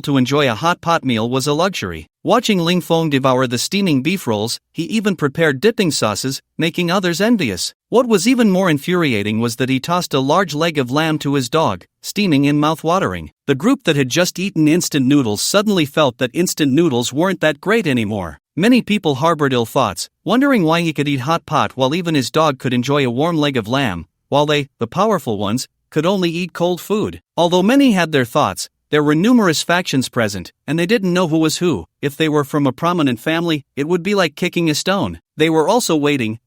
Speaker 1: to enjoy a hot pot meal was a luxury. Watching Ling Feng devour the steaming beef rolls, he even prepared dipping sauces, making others envious. What was even more infuriating was that he tossed a large leg of lamb to his dog, steaming and mouth-watering. The group that had just eaten instant noodles suddenly felt that instant noodles weren't that great anymore. Many people harbored ill thoughts, wondering why he could eat hot pot while even his dog could enjoy a warm leg of lamb, while they, the powerful ones, could only eat cold food. Although many had their thoughts, there were numerous factions present, and they didn't know who was who. If they were from a prominent family, it would be like kicking a stone. They were also waiting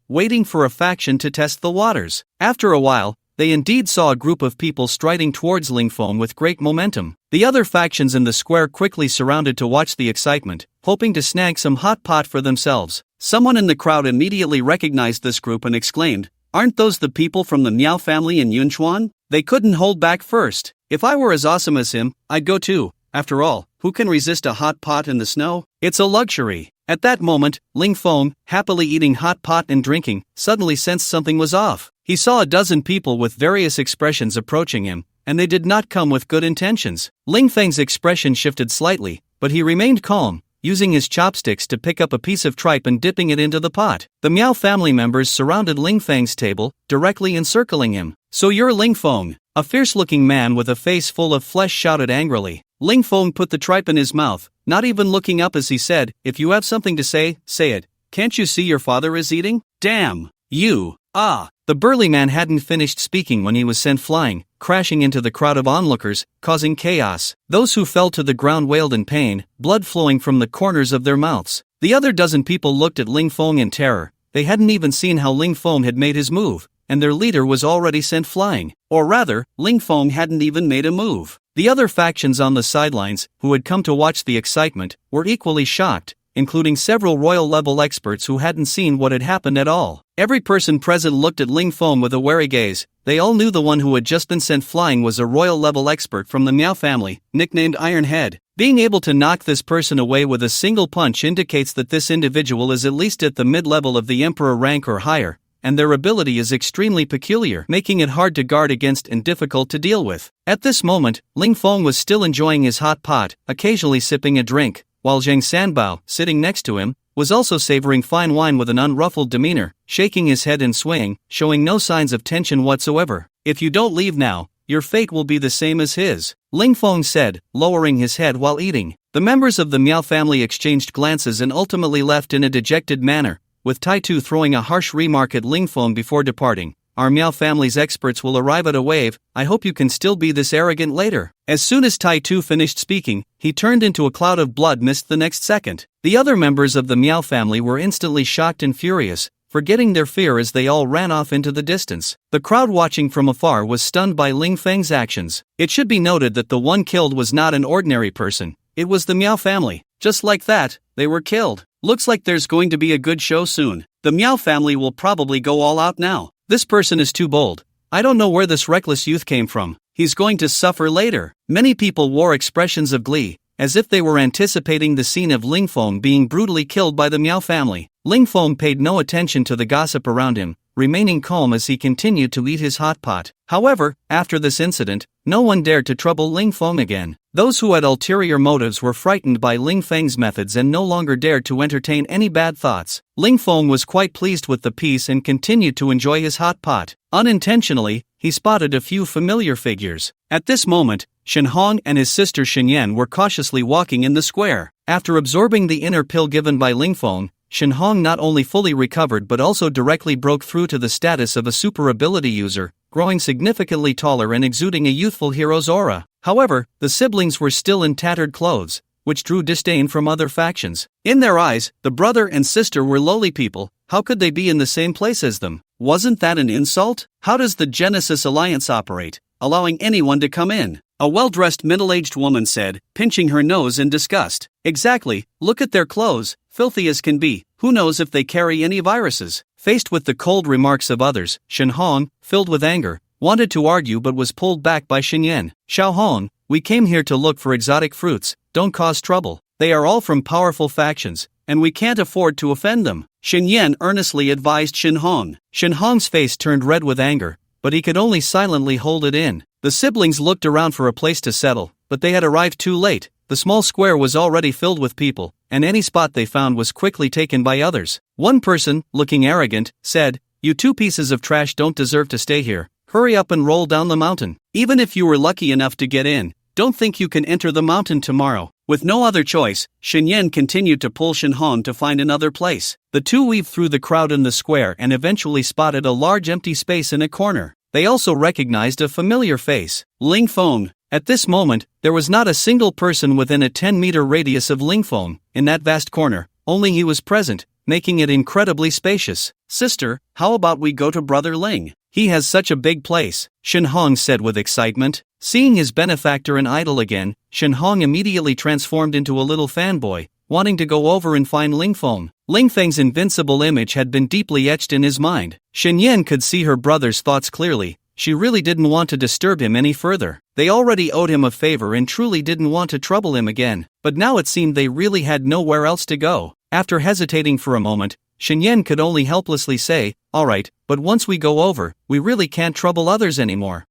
Speaker 1: for a faction to test the waters. After a while, they indeed saw a group of people striding towards Ling Feng with great momentum. The other factions in the square quickly surrounded to watch the excitement, hoping to snag some hot pot for themselves. Someone in the crowd immediately recognized this group and exclaimed, "Aren't those the people from the Miao family in Yunchuan?" They couldn't hold back first. "If I were as awesome as him, I'd go too. After all, who can resist a hot pot in the snow? It's a luxury." At that moment, Ling Feng, happily eating hot pot and drinking, suddenly sensed something was off. He saw a dozen people with various expressions approaching him, and they did not come with good intentions. Ling Feng's expression shifted slightly, but he remained calm, using his chopsticks to pick up a piece of tripe and dipping it into the pot. The Miao family members surrounded Ling Feng's table, directly encircling him. "So you're Ling Feng?" A fierce-looking man with a face full of flesh shouted angrily. Ling Feng put the tripe in his mouth, not even looking up as he said, "If you have something to say, say it. Can't you see your father is eating? Damn! You! Ah!" The burly man hadn't finished speaking when he was sent flying, crashing into the crowd of onlookers, causing chaos. Those who fell to the ground wailed in pain, blood flowing from the corners of their mouths. The other dozen people looked at Ling Feng in terror. They hadn't even seen how Ling Feng had made his move, and their leader was already sent flying. Or rather, Ling Feng hadn't even made a move. The other factions on the sidelines, who had come to watch the excitement, were equally shocked, including several royal-level experts who hadn't seen what had happened at all. Every person present looked at Ling Feng with a wary gaze. They all knew the one who had just been sent flying was a royal-level expert from the Miao family, nicknamed Iron Head. Being able to knock this person away with a single punch indicates that this individual is at least at the mid-level of the emperor rank or higher, and their ability is extremely peculiar, making it hard to guard against and difficult to deal with. At this moment, Ling Feng was still enjoying his hot pot, occasionally sipping a drink, while Zhang Sanbao, sitting next to him, was also savoring fine wine with an unruffled demeanor, shaking his head and swaying, showing no signs of tension whatsoever. "If you don't leave now, your fate will be the same as his, Ling Feng said, lowering his head while eating. The members of the Miao family exchanged glances and ultimately left in a dejected manner, with Tai Tu throwing a harsh remark at Ling Feng before departing. Our Miao family's experts will arrive at a wave, I hope you can still be this arrogant later. As soon as Tai Tu finished speaking, he turned into a cloud of blood mist the next second. The other members of the Miao family were instantly shocked and furious, forgetting their fear as they all ran off into the distance. The crowd watching from afar was stunned by Ling Feng's actions. It should be noted that the one killed was not an ordinary person, it was the Miao family. Just like that, they were killed. Looks like there's going to be a good show soon. The Miao family will probably go all out now. This person is too bold. I don't know where this reckless youth came from. He's going to suffer later. Many people wore expressions of glee, as if they were anticipating the scene of Ling Feng being brutally killed by the Miao family. Ling Feng paid no attention to the gossip around him, remaining calm as he continued to eat his hot pot. However, after this incident, no one dared to trouble Ling Feng again. Those who had ulterior motives were frightened by Ling Feng's methods and no longer dared to entertain any bad thoughts. Ling Feng was quite pleased with the peace and continued to enjoy his hot pot. Unintentionally, he spotted a few familiar figures. At this moment, Shen Hong and his sister Shen Yan were cautiously walking in the square. After absorbing the inner pill given by Ling Feng, Shen Hong not only fully recovered but also directly broke through to the status of a super ability user, growing significantly taller and exuding a youthful hero's aura. However, the siblings were still in tattered clothes, which drew disdain from other factions. In their eyes, the brother and sister were lowly people. How could they be in the same place as them? Wasn't that an insult? How does the Genesis Alliance operate, allowing anyone to come in? A well-dressed middle-aged woman said, pinching her nose in disgust. Exactly, look at their clothes, filthy as can be, who knows if they carry any viruses? Faced with the cold remarks of others, Shen Hong, filled with anger, wanted to argue but was pulled back by Shen Yan. Xiao Hong, we came here to look for exotic fruits, don't cause trouble. They are all from powerful factions, and we can't afford to offend them. Shen Yan earnestly advised Shen Hong. Shen Hong's face turned red with anger, but he could only silently hold it in. The siblings looked around for a place to settle, but they had arrived too late. The small square was already filled with people, and any spot they found was quickly taken by others. One person, looking arrogant, said, "You two pieces of trash don't deserve to stay here. Hurry up and roll down the mountain. Even if you were lucky enough to get in, don't think you can enter the mountain tomorrow." With no other choice, Shen Yan continued to pull Shen Hong to find another place. The two weaved through the crowd in the square and eventually spotted a large empty space in a corner. They also recognized a familiar face, Ling Feng. At this moment, there was not a single person within a 10-meter radius of Ling Feng. In that vast corner, only he was present, making it incredibly spacious. "Sister, how about we go to Brother Ling? He has such a big place," Shen Hong said with excitement. Seeing his benefactor and idol again, Shen Hong immediately transformed into a little fanboy, wanting to go over and find Ling Feng. Ling Feng's invincible image had been deeply etched in his mind. Shen Yan could see her brother's thoughts clearly. She really didn't want to disturb him any further. They already owed him a favor and truly didn't want to trouble him again, but now it seemed they really had nowhere else to go. After hesitating for a moment, Shen Yan could only helplessly say, "Alright, but once we go over, we really can't trouble others anymore."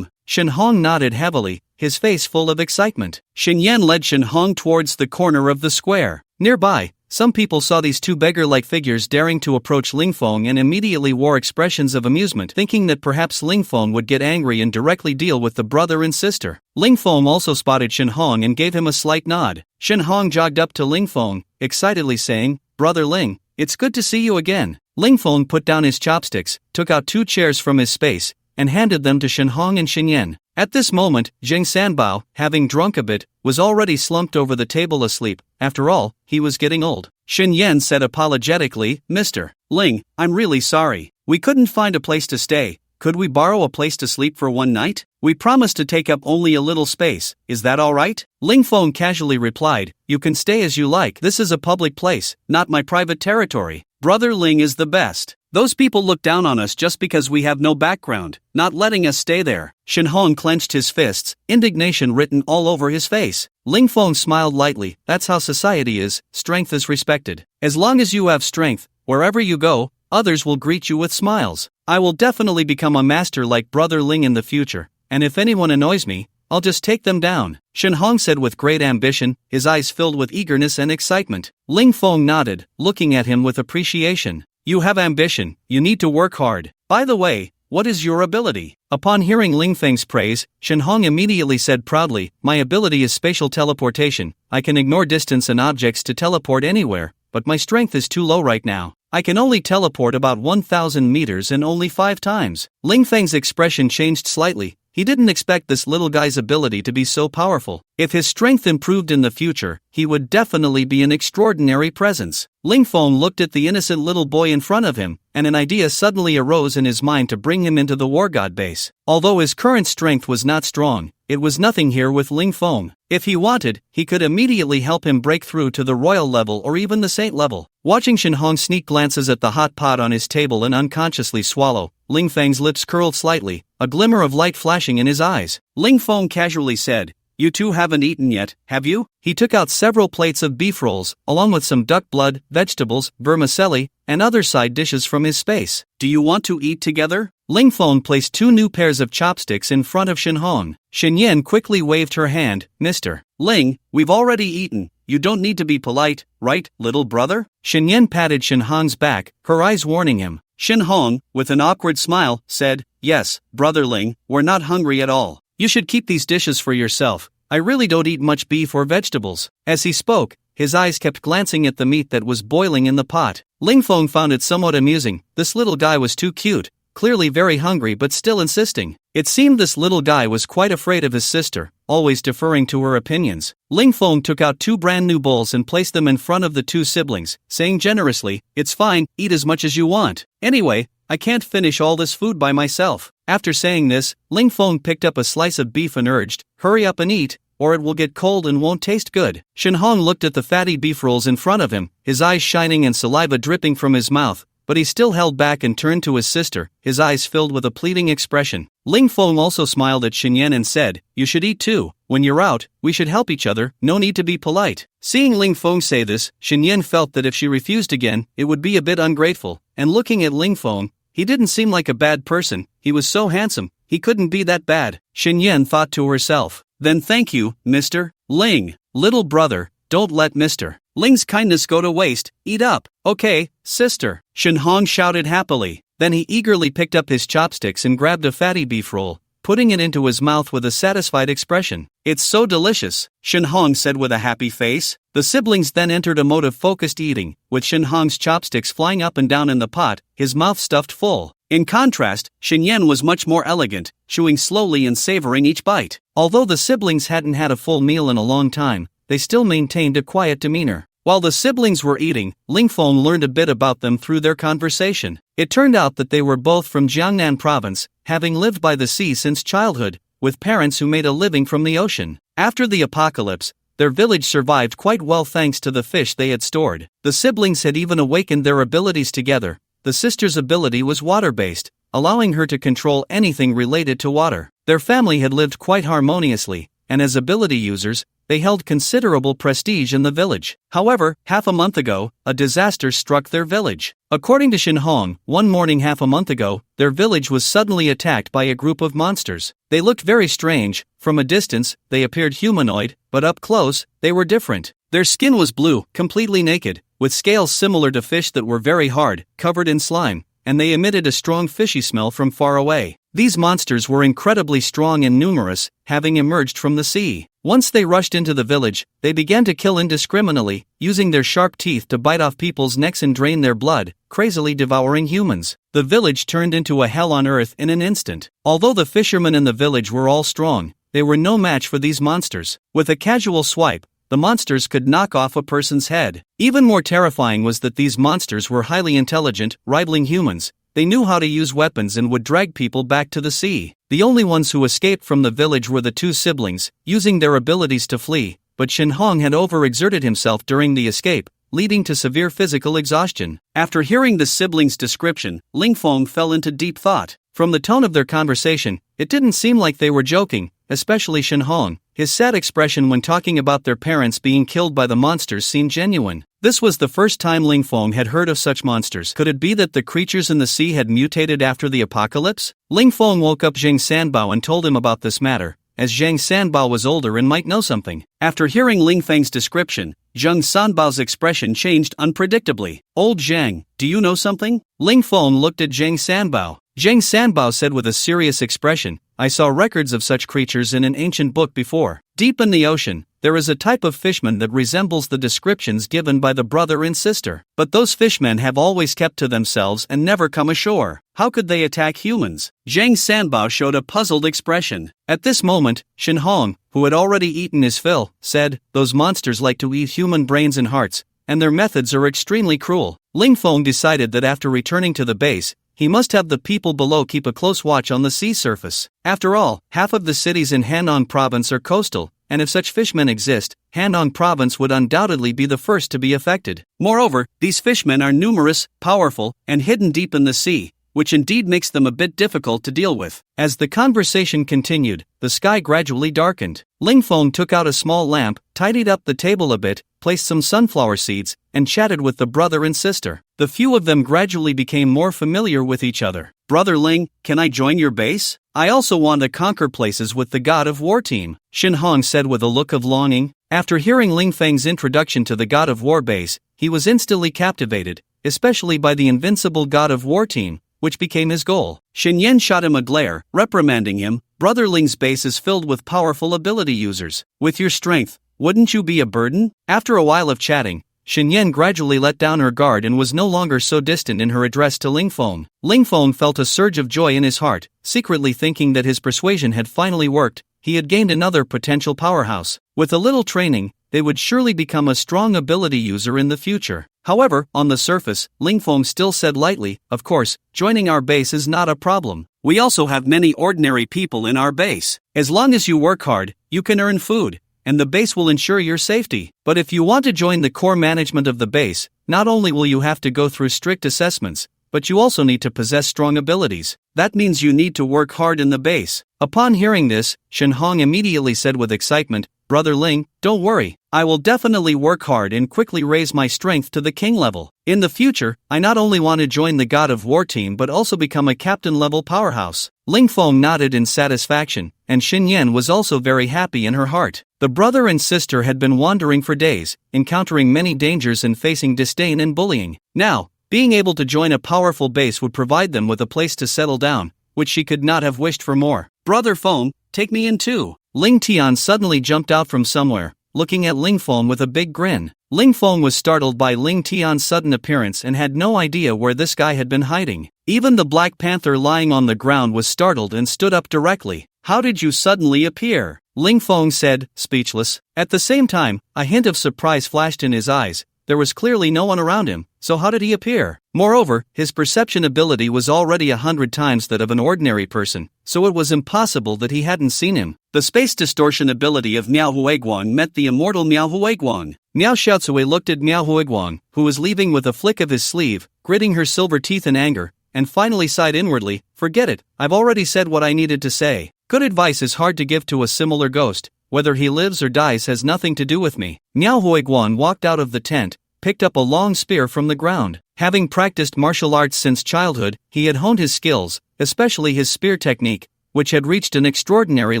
Speaker 1: Shen Hong nodded heavily, his face full of excitement. Shen Yan led Shen Hong towards the corner of the square. Nearby, some people saw these two beggar-like figures daring to approach Ling Feng and immediately wore expressions of amusement, thinking that perhaps Ling Feng would get angry and directly deal with the brother and sister. Ling Feng also spotted Shen Hong and gave him a slight nod. Shen Hong jogged up to Ling Feng, excitedly saying, "Brother Ling, it's good to see you again." Ling Feng put down his chopsticks, took out two chairs from his space, and handed them to Shen Hong and Shen Yan. At this moment, Zheng Sanbao, having drunk a bit, was already slumped over the table asleep. After all, he was getting old. Shen Yan said apologetically, "Mr. Ling, I'm really sorry. We couldn't find a place to stay. Could we borrow a place to sleep for one night? We promised to take up only a little space, is that alright?" Ling Feng casually replied, "You can stay as you like. This is a public place, not my private territory. Brother Ling is the best. Those people look down on us just because we have no background, not letting us stay there." Shen Hong clenched his fists, indignation written all over his face. Ling Feng smiled lightly. "That's how society is, strength is respected. As long as you have strength, wherever you go, others will greet you with smiles. I will definitely become a master like Brother Ling in the future, and if anyone annoys me, I'll just take them down," Shen Hong said with great ambition, his eyes filled with eagerness and excitement. Ling Feng nodded, looking at him with appreciation. "You have ambition, you need to work hard. By the way, what is your ability? Upon hearing Ling Feng's praise, Shenhong immediately said proudly, my ability is spatial teleportation. I can ignore distance and objects to teleport anywhere, but my strength is too low right now. I can only teleport about 1,000 meters and only 5 times. Ling Feng's expression changed slightly. He didn't expect this little guy's ability to be so powerful. If his strength improved in the future, he would definitely be an extraordinary presence. Ling Feng looked at the innocent little boy in front of him, and an idea suddenly arose in his mind to bring him into the war god base. Although his current strength was not strong, it was nothing here with Ling Feng. If he wanted, he could immediately help him break through to the royal level or even the saint level. Watching Shenhong sneak glances at the hot pot on his table and unconsciously swallow, Ling Feng's lips curled slightly, a glimmer of light flashing in his eyes. Ling Feng casually said, you two haven't eaten yet, have you? He took out several plates of beef rolls, along with some duck blood, vegetables, vermicelli, and other side dishes from his space. Do you want to eat together? Ling Feng placed 2 new pairs of chopsticks in front of Shenhong. Shen quickly waved her hand, Mr. Ling, we've already eaten. You don't need to be polite, right, little brother? Shen patted Shenhong's back, her eyes warning him. Shenhong, with an awkward smile, said, yes, brother Ling, we're not hungry at all. You should keep these dishes for yourself. I really don't eat much beef or vegetables. As he spoke, his eyes kept glancing at the meat that was boiling in the pot. Ling Feng found it somewhat amusing. This little guy was too cute, clearly very hungry but still insisting. It seemed this little guy was quite afraid of his sister, always deferring to her opinions. Ling Feng took out 2 brand new bowls and placed them in front of the 2 siblings, saying generously, it's fine, eat as much as you want. Anyway, I can't finish all this food by myself. After saying this, Ling Feng picked up a slice of beef and urged, hurry up and eat, or it will get cold and won't taste good. Shenhong looked at the fatty beef rolls in front of him, his eyes shining and saliva dripping from his mouth, but he still held back and turned to his sister, his eyes filled with a pleading expression. Ling Feng also smiled at Shenyan and said, you should eat too. When you're out, we should help each other, no need to be polite. Seeing Ling Feng say this, Shenyan felt that if she refused again, it would be a bit ungrateful, and looking at Ling Feng, he didn't seem like a bad person, he was so handsome, he couldn't be that bad. Shenyan thought to herself, then thank you, Mr. Ling. Little brother, don't let Mr. Ling's kindness go to waste, eat up. Okay, sister. Shenhong shouted happily. Then he eagerly picked up his chopsticks and grabbed a fatty beef roll, putting it into his mouth with a satisfied expression. It's so delicious, Shenhong said with a happy face. The siblings then entered a mode of focused eating, with Shenhong's chopsticks flying up and down in the pot, his mouth stuffed full. In contrast, Shenyan was much more elegant, chewing slowly and savoring each bite. Although the siblings hadn't had a full meal in a long time, they still maintained a quiet demeanor. While the siblings were eating, Ling Feng learned a bit about them through their conversation. It turned out that they were both from Jiangnan province, having lived by the sea since childhood, with parents who made a living from the ocean. After the apocalypse, their village survived quite well thanks to the fish they had stored. The siblings had even awakened their abilities together. The sister's ability was water-based, allowing her to control anything related to water. Their family had lived quite harmoniously, and as ability users, they held considerable prestige in the village. However, half a month ago, a disaster struck their village. According to Shenhong, one morning half a month ago, their village was suddenly attacked by a group of monsters. They looked very strange. From a distance, they appeared humanoid, but up close, they were different. Their skin was blue, completely naked, with scales similar to fish that were very hard, covered in slime, and they emitted a strong fishy smell from far away. These monsters were incredibly strong and numerous, having emerged from the sea. Once they rushed into the village, they began to kill indiscriminately, using their sharp teeth to bite off people's necks and drain their blood, crazily devouring humans. The village turned into a hell on earth in an instant. Although the fishermen in the village were all strong, they were no match for these monsters. With a casual swipe, the monsters could knock off a person's head. Even more terrifying was that these monsters were highly intelligent, rivaling humans. They knew how to use weapons and would drag people back to the sea. The only ones who escaped from the village were the 2 siblings, using their abilities to flee, but Shenhong had overexerted himself during the escape, leading to severe physical exhaustion. After hearing the siblings' description, Ling Feng fell into deep thought. From the tone of their conversation, it didn't seem like they were joking, especially Shenhong. His sad expression when talking about their parents being killed by the monsters seemed genuine. This was the first time Ling Feng had heard of such monsters. Could it be that the creatures in the sea had mutated after the apocalypse? Ling Feng woke up Zhang Sanbao and told him about this matter, as Zhang Sanbao was older and might know something. After hearing Ling Feng's description, Zhang Sanbao's expression changed unpredictably. Old Zhang, do you know something? Ling Feng looked at Zhang Sanbao. Zhang Sanbao said with a serious expression, I saw records of such creatures in an ancient book before. Deep in the ocean, there is a type of fishman that resembles the descriptions given by the brother and sister. But those fishmen have always kept to themselves and never come ashore. How could they attack humans? Zhang Sanbao showed a puzzled expression. At this moment, Shen Hong, who had already eaten his fill, said, those monsters like to eat human brains and hearts, and their methods are extremely cruel. Ling Feng decided that after returning to the base, he must have the people below keep a close watch on the sea surface. After all, half of the cities in Hanong province are coastal, and if such fishmen exist, Hanong province would undoubtedly be the first to be affected. Moreover, these fishmen are numerous, powerful, and hidden deep in the sea, which indeed makes them a bit difficult to deal with. As the conversation continued, the sky gradually darkened. Ling Feng took out a small lamp, tidied up the table a bit, placed some sunflower seeds, and chatted with the brother and sister. The few of them gradually became more familiar with each other. Brother Ling, can I join your base? I also want to conquer places with the God of War team, Shen Hong said with a look of longing. After hearing Ling Feng's introduction to the God of War base, he was instantly captivated, especially by the invincible God of War team, which became his goal. Shen Yan shot him a glare, reprimanding him. Brother Ling's base is filled with powerful ability users. With your strength, wouldn't you be a burden? After a while of chatting, Shen Yan gradually let down her guard and was no longer so distant in her address to Ling Feng. Ling Feng felt a surge of joy in his heart, secretly thinking that his persuasion had finally worked. He had gained another potential powerhouse. With a little training, they would surely become a strong ability user in the future. However, on the surface, Ling Feng still said lightly, of course, joining our base is not a problem. We also have many ordinary people in our base. As long as you work hard, you can earn food, and the base will ensure your safety. But if you want to join the core management of the base, not only will you have to go through strict assessments, but you also need to possess strong abilities. That means you need to work hard in the base. Upon hearing this, Shen Hong immediately said with excitement, Brother Ling, don't worry, I will definitely work hard and quickly raise my strength to the king level. In the future, I not only want to join the God of War team but also become a captain level powerhouse. Ling Feng nodded in satisfaction, and Xin Yan was also very happy in her heart. The brother and sister had been wandering for days, encountering many dangers and facing disdain and bullying. Now, being able to join a powerful base would provide them with a place to settle down, which she could not have wished for more. Brother Feng, take me in too. Ling Tian suddenly jumped out from somewhere, looking at Ling Feng with a big grin. Ling Feng was startled by Ling Tian's sudden appearance and had no idea where this guy had been hiding. Even the Black Panther lying on the ground was startled and stood up directly. How did you suddenly appear? Ling Feng said, speechless. At the same time, a hint of surprise flashed in his eyes. There was clearly no one around him, so how did he appear? Moreover, his perception ability was already 100 times that of an ordinary person, so it was impossible that he hadn't seen him. The space distortion ability of Miao Huiguang met the immortal Miao Huiguang. Miao Xiaocui looked at Miao Huiguang, who was leaving with a flick of his sleeve, gritting her silver teeth in anger, and finally sighed inwardly, forget it, I've already said what I needed to say. Good advice is hard to give to a similar ghost. Whether he lives or dies has nothing to do with me. Miao Huiguan walked out of the tent, picked up a long spear from the ground. Having practiced martial arts since childhood, he had honed his skills, especially his spear technique, which had reached an extraordinary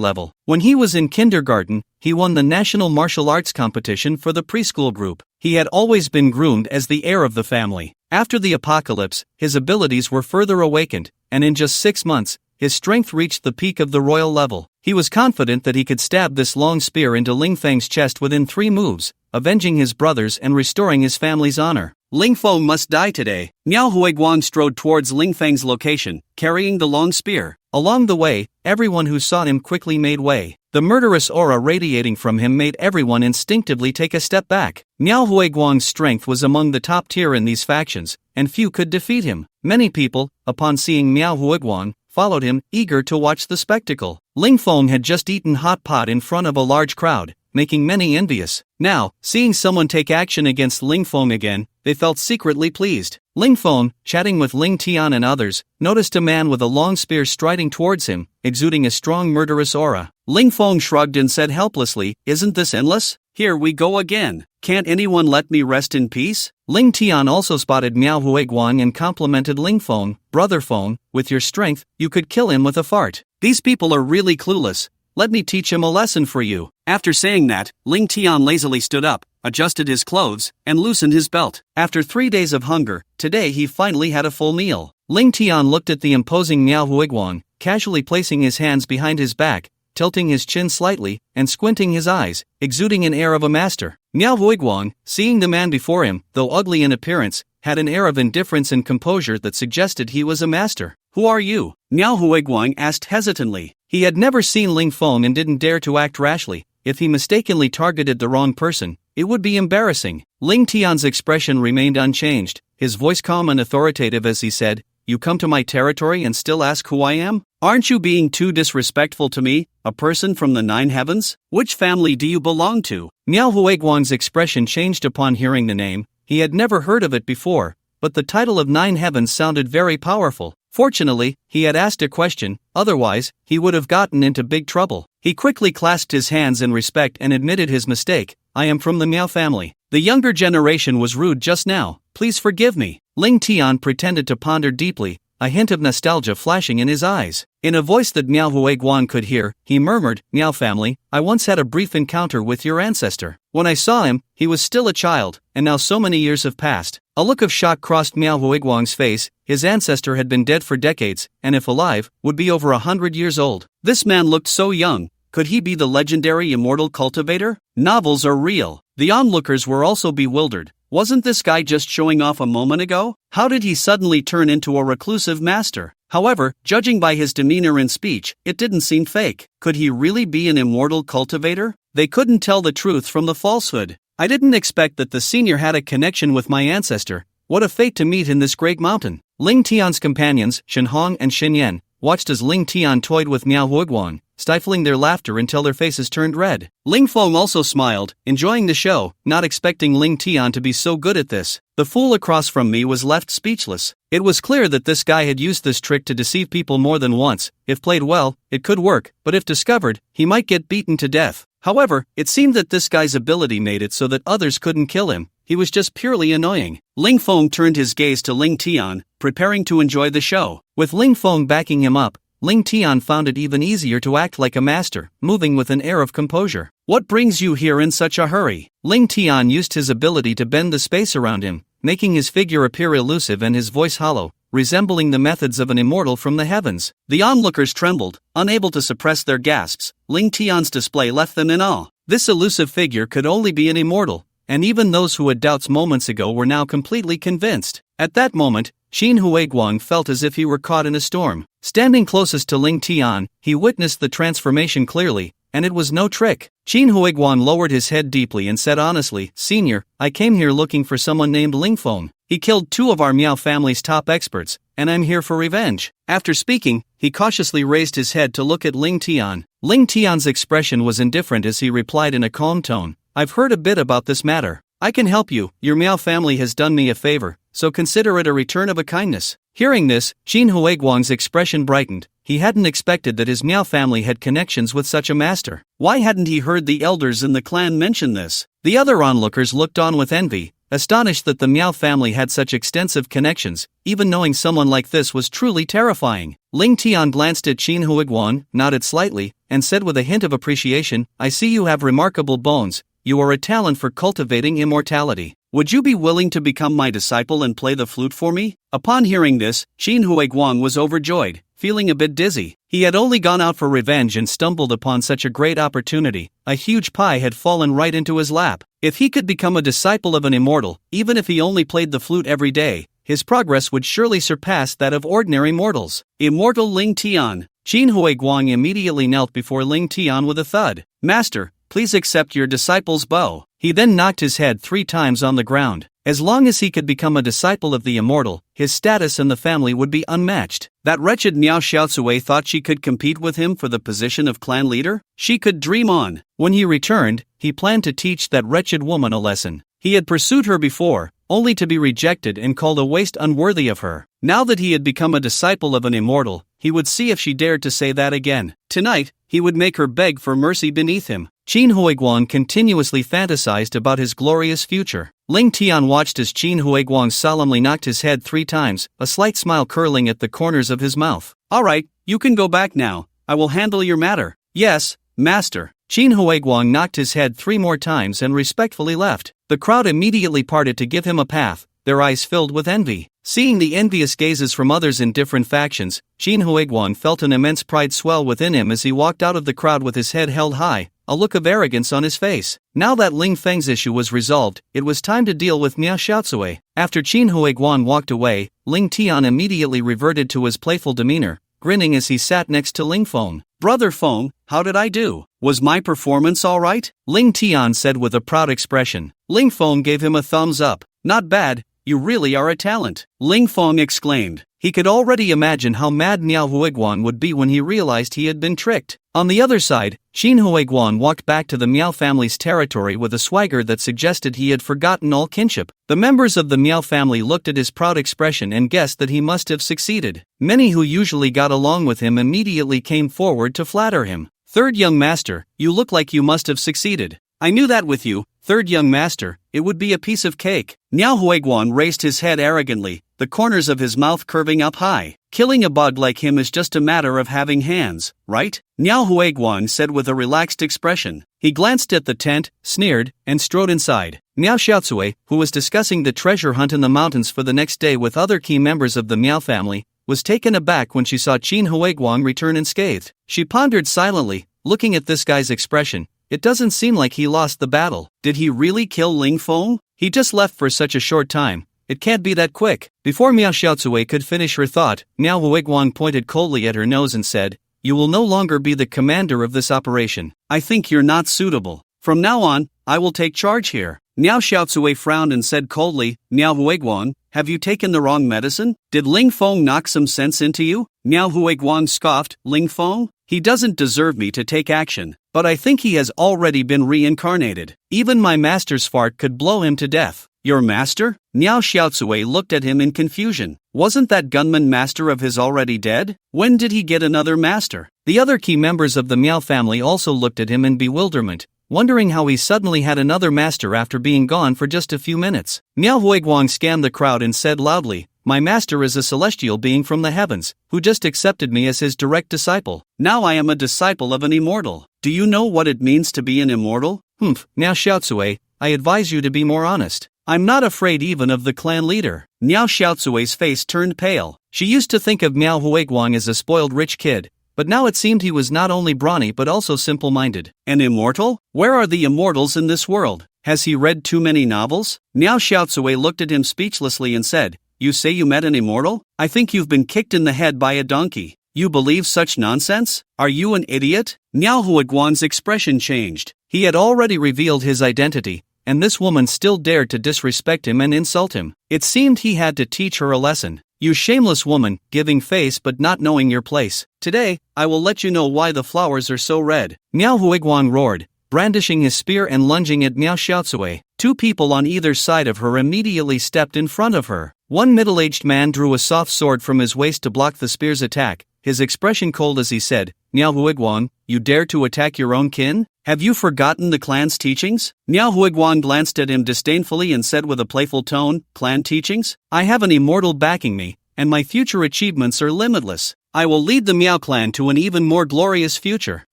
Speaker 1: level. When he was in kindergarten, he won the national martial arts competition for the preschool group. He had always been groomed as the heir of the family. After the apocalypse, his abilities were further awakened, and in just 6 months, his strength reached the peak of the royal level. He was confident that he could stab this long spear into Ling Feng's chest within 3 moves, avenging his brothers and restoring his family's honor. Ling Feng must die today. Miao Huiguan strode towards Ling Feng's location, carrying the long spear. Along the way, everyone who saw him quickly made way. The murderous aura radiating from him made everyone instinctively take a step back. Miao Huiguang's strength was among the top tier in these factions, and few could defeat him. Many people, upon seeing Miao Huiguang, followed him, eager to watch the spectacle. Ling Feng had just eaten hot pot in front of a large crowd, making many envious. Now, seeing someone take action against Ling Feng again, they felt secretly pleased. Ling Feng, chatting with Ling Tian and others, noticed a man with a long spear striding towards him, exuding a strong murderous aura. Ling Feng shrugged and said helplessly, "Isn't this endless? Here we go again. Can't anyone let me rest in peace?" Ling Tian also spotted Miao Huiguang and complimented Ling Feng, "Brother Feng, with your strength, you could kill him with a fart. These people are really clueless. Let me teach him a lesson for you." After saying that, Ling Tian lazily stood up, adjusted his clothes, and loosened his belt. After 3 days of hunger, today he finally had a full meal. Ling Tian looked at the imposing Miao Huiguang, casually placing his hands behind his back, tilting his chin slightly, and squinting his eyes, exuding an air of a master. Miao Huiguang, seeing the man before him, though ugly in appearance, had an air of indifference and composure that suggested he was a master. "Who are you?" Miao Huiguang asked hesitantly. He had never seen Ling Feng and didn't dare to act rashly. If he mistakenly targeted the wrong person, it would be embarrassing. Ling Tian's expression remained unchanged, his voice calm and authoritative as he said, "You come to my territory and still ask who I am? Aren't you being too disrespectful to me, a person from the 9 heavens? Which family do you belong to?" Miao Huiguang's expression changed upon hearing the name. He had never heard of it before, but the title of 9 heavens sounded very powerful. Fortunately, he had asked a question, otherwise, he would have gotten into big trouble. He quickly clasped his hands in respect and admitted his mistake. "I am from the Miao family. The younger generation was rude just now. Please forgive me." Ling Tian pretended to ponder deeply, a hint of nostalgia flashing in his eyes. In a voice that Miao Huiguang could hear, he murmured, "Miao family, I once had a brief encounter with your ancestor. When I saw him, he was still a child, and now so many years have passed." A look of shock crossed Miao Huiguang's face. His ancestor had been dead for decades, and if alive, would be over 100 years old. This man looked so young. Could he be the legendary immortal cultivator? Novels are real. The onlookers were also bewildered. Wasn't this guy just showing off a moment ago? How did he suddenly turn into a reclusive master? However, judging by his demeanor and speech, it didn't seem fake. Could he really be an immortal cultivator? They couldn't tell the truth from the falsehood. "I didn't expect that the senior had a connection with my ancestor. What a fate to meet in this great mountain." Ling Tian's companions, Shen Hong and Shen Yan, watched as Ling Tian toyed with Miao Huiguang, stifling their laughter until their faces turned red. Ling Feng also smiled, enjoying the show, not expecting Ling Tian to be so good at this. The fool across from me was left speechless. It was clear that this guy had used this trick to deceive people more than once. If played well, it could work, but if discovered, he might get beaten to death. However, it seemed that this guy's ability made it so that others couldn't kill him. He was just purely annoying. Ling Feng turned his gaze to Ling Tian, preparing to enjoy the show. With Ling Feng backing him up, Ling Tian found it even easier to act like a master, moving with an air of composure. "What brings you here in such a hurry?" Ling Tian used his ability to bend the space around him, making his figure appear elusive and his voice hollow, resembling the methods of an immortal from the heavens. The onlookers trembled, unable to suppress their gasps. Ling Tian's display left them in awe. This elusive figure could only be an immortal, and even those who had doubts moments ago were now completely convinced. At that moment, Qin Huiguang felt as if he were caught in a storm. Standing closest to Ling Tian, he witnessed the transformation clearly, and it was no trick. Qin Huiguang lowered his head deeply and said honestly, "Senior, I came here looking for someone named Ling Feng. He killed 2 of our Miao family's top experts, and I'm here for revenge." After speaking, he cautiously raised his head to look at Ling Tian. Ling Tian's expression was indifferent as he replied in a calm tone, "I've heard a bit about this matter. I can help you. Your Miao family has done me a favor, so consider it a return of a kindness." Hearing this, Qin Huiguang's expression brightened. He hadn't expected that his Miao family had connections with such a master. Why hadn't he heard the elders in the clan mention this? The other onlookers looked on with envy, astonished that the Miao family had such extensive connections. Even knowing someone like this was truly terrifying. Ling Tian glanced at Qin Huiguang, nodded slightly, and said with a hint of appreciation, "I see you have remarkable bones. You are a talent for cultivating immortality. Would you be willing to become my disciple and play the flute for me?" Upon hearing this, Qin Huiguang was overjoyed, feeling a bit dizzy. He had only gone out for revenge and stumbled upon such a great opportunity. A huge pie had fallen right into his lap. If he could become a disciple of an immortal, even if he only played the flute every day, his progress would surely surpass that of ordinary mortals. Immortal Ling Tian. Qin Huiguang immediately knelt before Ling Tian with a thud. "Master, please accept your disciple's bow." He then knocked his head 3 times on the ground. As long as he could become a disciple of the immortal, his status in the family would be unmatched. That wretched Miao Xiaotsui thought she could compete with him for the position of clan leader? She could dream on. When he returned, he planned to teach that wretched woman a lesson. He had pursued her before, only to be rejected and called a waste unworthy of her. Now that he had become a disciple of an immortal, he would see if she dared to say that again. Tonight, he would make her beg for mercy beneath him. Qin Huiguang continuously fantasized about his glorious future. Ling Tian watched as Qin Huiguang solemnly knocked his head 3 times, a slight smile curling at the corners of his mouth. "All right, you can go back now. I will handle your matter." "Yes, master." Qin Huiguang knocked his head 3 more times and respectfully left. The crowd immediately parted to give him a path, their eyes filled with envy. Seeing the envious gazes from others in different factions, Jin Huiguan felt an immense pride swell within him as he walked out of the crowd with his head held high, a look of arrogance on his face. Now that Ling Feng's issue was resolved, it was time to deal with Miao Xiaocui. After Qin Huiguan walked away, Ling Tian immediately reverted to his playful demeanor, grinning as he sat next to Ling Feng. "Brother Feng, how did I do? Was my performance alright?" Ling Tian said with a proud expression. Ling Feng gave him a thumbs up. "Not bad, you really are a talent," Ling Feng exclaimed. He could already imagine how mad Miao Huiguan would be when he realized he had been tricked. On the other side, Qin Huiguan walked back to the Miao family's territory with a swagger that suggested he had forgotten all kinship. The members of the Miao family looked at his proud expression and guessed that he must have succeeded. Many who usually got along with him immediately came forward to flatter him. "Third young master, you look like you must have succeeded. I knew that with you, third young master, it would be a piece of cake." Miao Huiguan raised his head arrogantly, the corners of his mouth curving up high. "Killing a bug like him is just a matter of having hands, right?" Miao Huiguan said with a relaxed expression. He glanced at the tent, sneered, and strode inside. Miao Xiaocui, who was discussing the treasure hunt in the mountains for the next day with other key members of the Miao family, was taken aback when she saw Qin Huiguan return unscathed. She pondered silently, looking at this guy's expression. It doesn't seem like he lost the battle. Did he really kill Ling Feng? He just left for such a short time. It can't be that quick. Before Miao Xiaocui could finish her thought, Miao Huiguan pointed coldly at her nose and said, "You will no longer be the commander of this operation. I think you're not suitable. From now on, I will take charge here." Miao Xiaocui frowned and said coldly, "Miao Huiguan, have you taken the wrong medicine? Did Ling Feng knock some sense into you?" Miao Huiguan scoffed. "Ling Feng? He doesn't deserve me to take action, but I think he has already been reincarnated. Even my master's fart could blow him to death." "Your master?" Miao Xiaocui looked at him in confusion. Wasn't that gunman master of his already dead? When did he get another master? The other key members of the Miao family also looked at him in bewilderment, wondering how he suddenly had another master after being gone for just a few minutes. Miao Huiguang scanned the crowd and said loudly, "My master is a celestial being from the heavens, who just accepted me as his direct disciple. Now I am a disciple of an immortal. Do you know what it means to be an immortal?" Miao Xiaocui, I advise you to be more honest. I'm not afraid even of the clan leader." Miao Xiaocui's face turned pale. She used to think of Miao Huiguang as a spoiled rich kid, but now it seemed he was not only brawny but also simple-minded. An immortal? Where are the immortals in this world? Has he read too many novels? Miao Xiaocui looked at him speechlessly and said, "You say you met an immortal? I think you've been kicked in the head by a donkey. You believe such nonsense? Are you an idiot?" Miao Huiguang's expression changed. He had already revealed his identity, and this woman still dared to disrespect him and insult him. It seemed he had to teach her a lesson. "You shameless woman, giving face but not knowing your place. Today, I will let you know why the flowers are so red." Miao Huiguang roared, brandishing his spear and lunging at Miao Xiaocui. Two people on either side of her immediately stepped in front of her. One middle-aged man drew a soft sword from his waist to block the spear's attack, his expression cold as he said, "Miao Huiguang, you dare to attack your own kin? Have you forgotten the clan's teachings?" Miao Huiguang glanced at him disdainfully and said with a playful tone, "Clan teachings? I have an immortal backing me, and my future achievements are limitless. I will lead the Miao clan to an even more glorious future.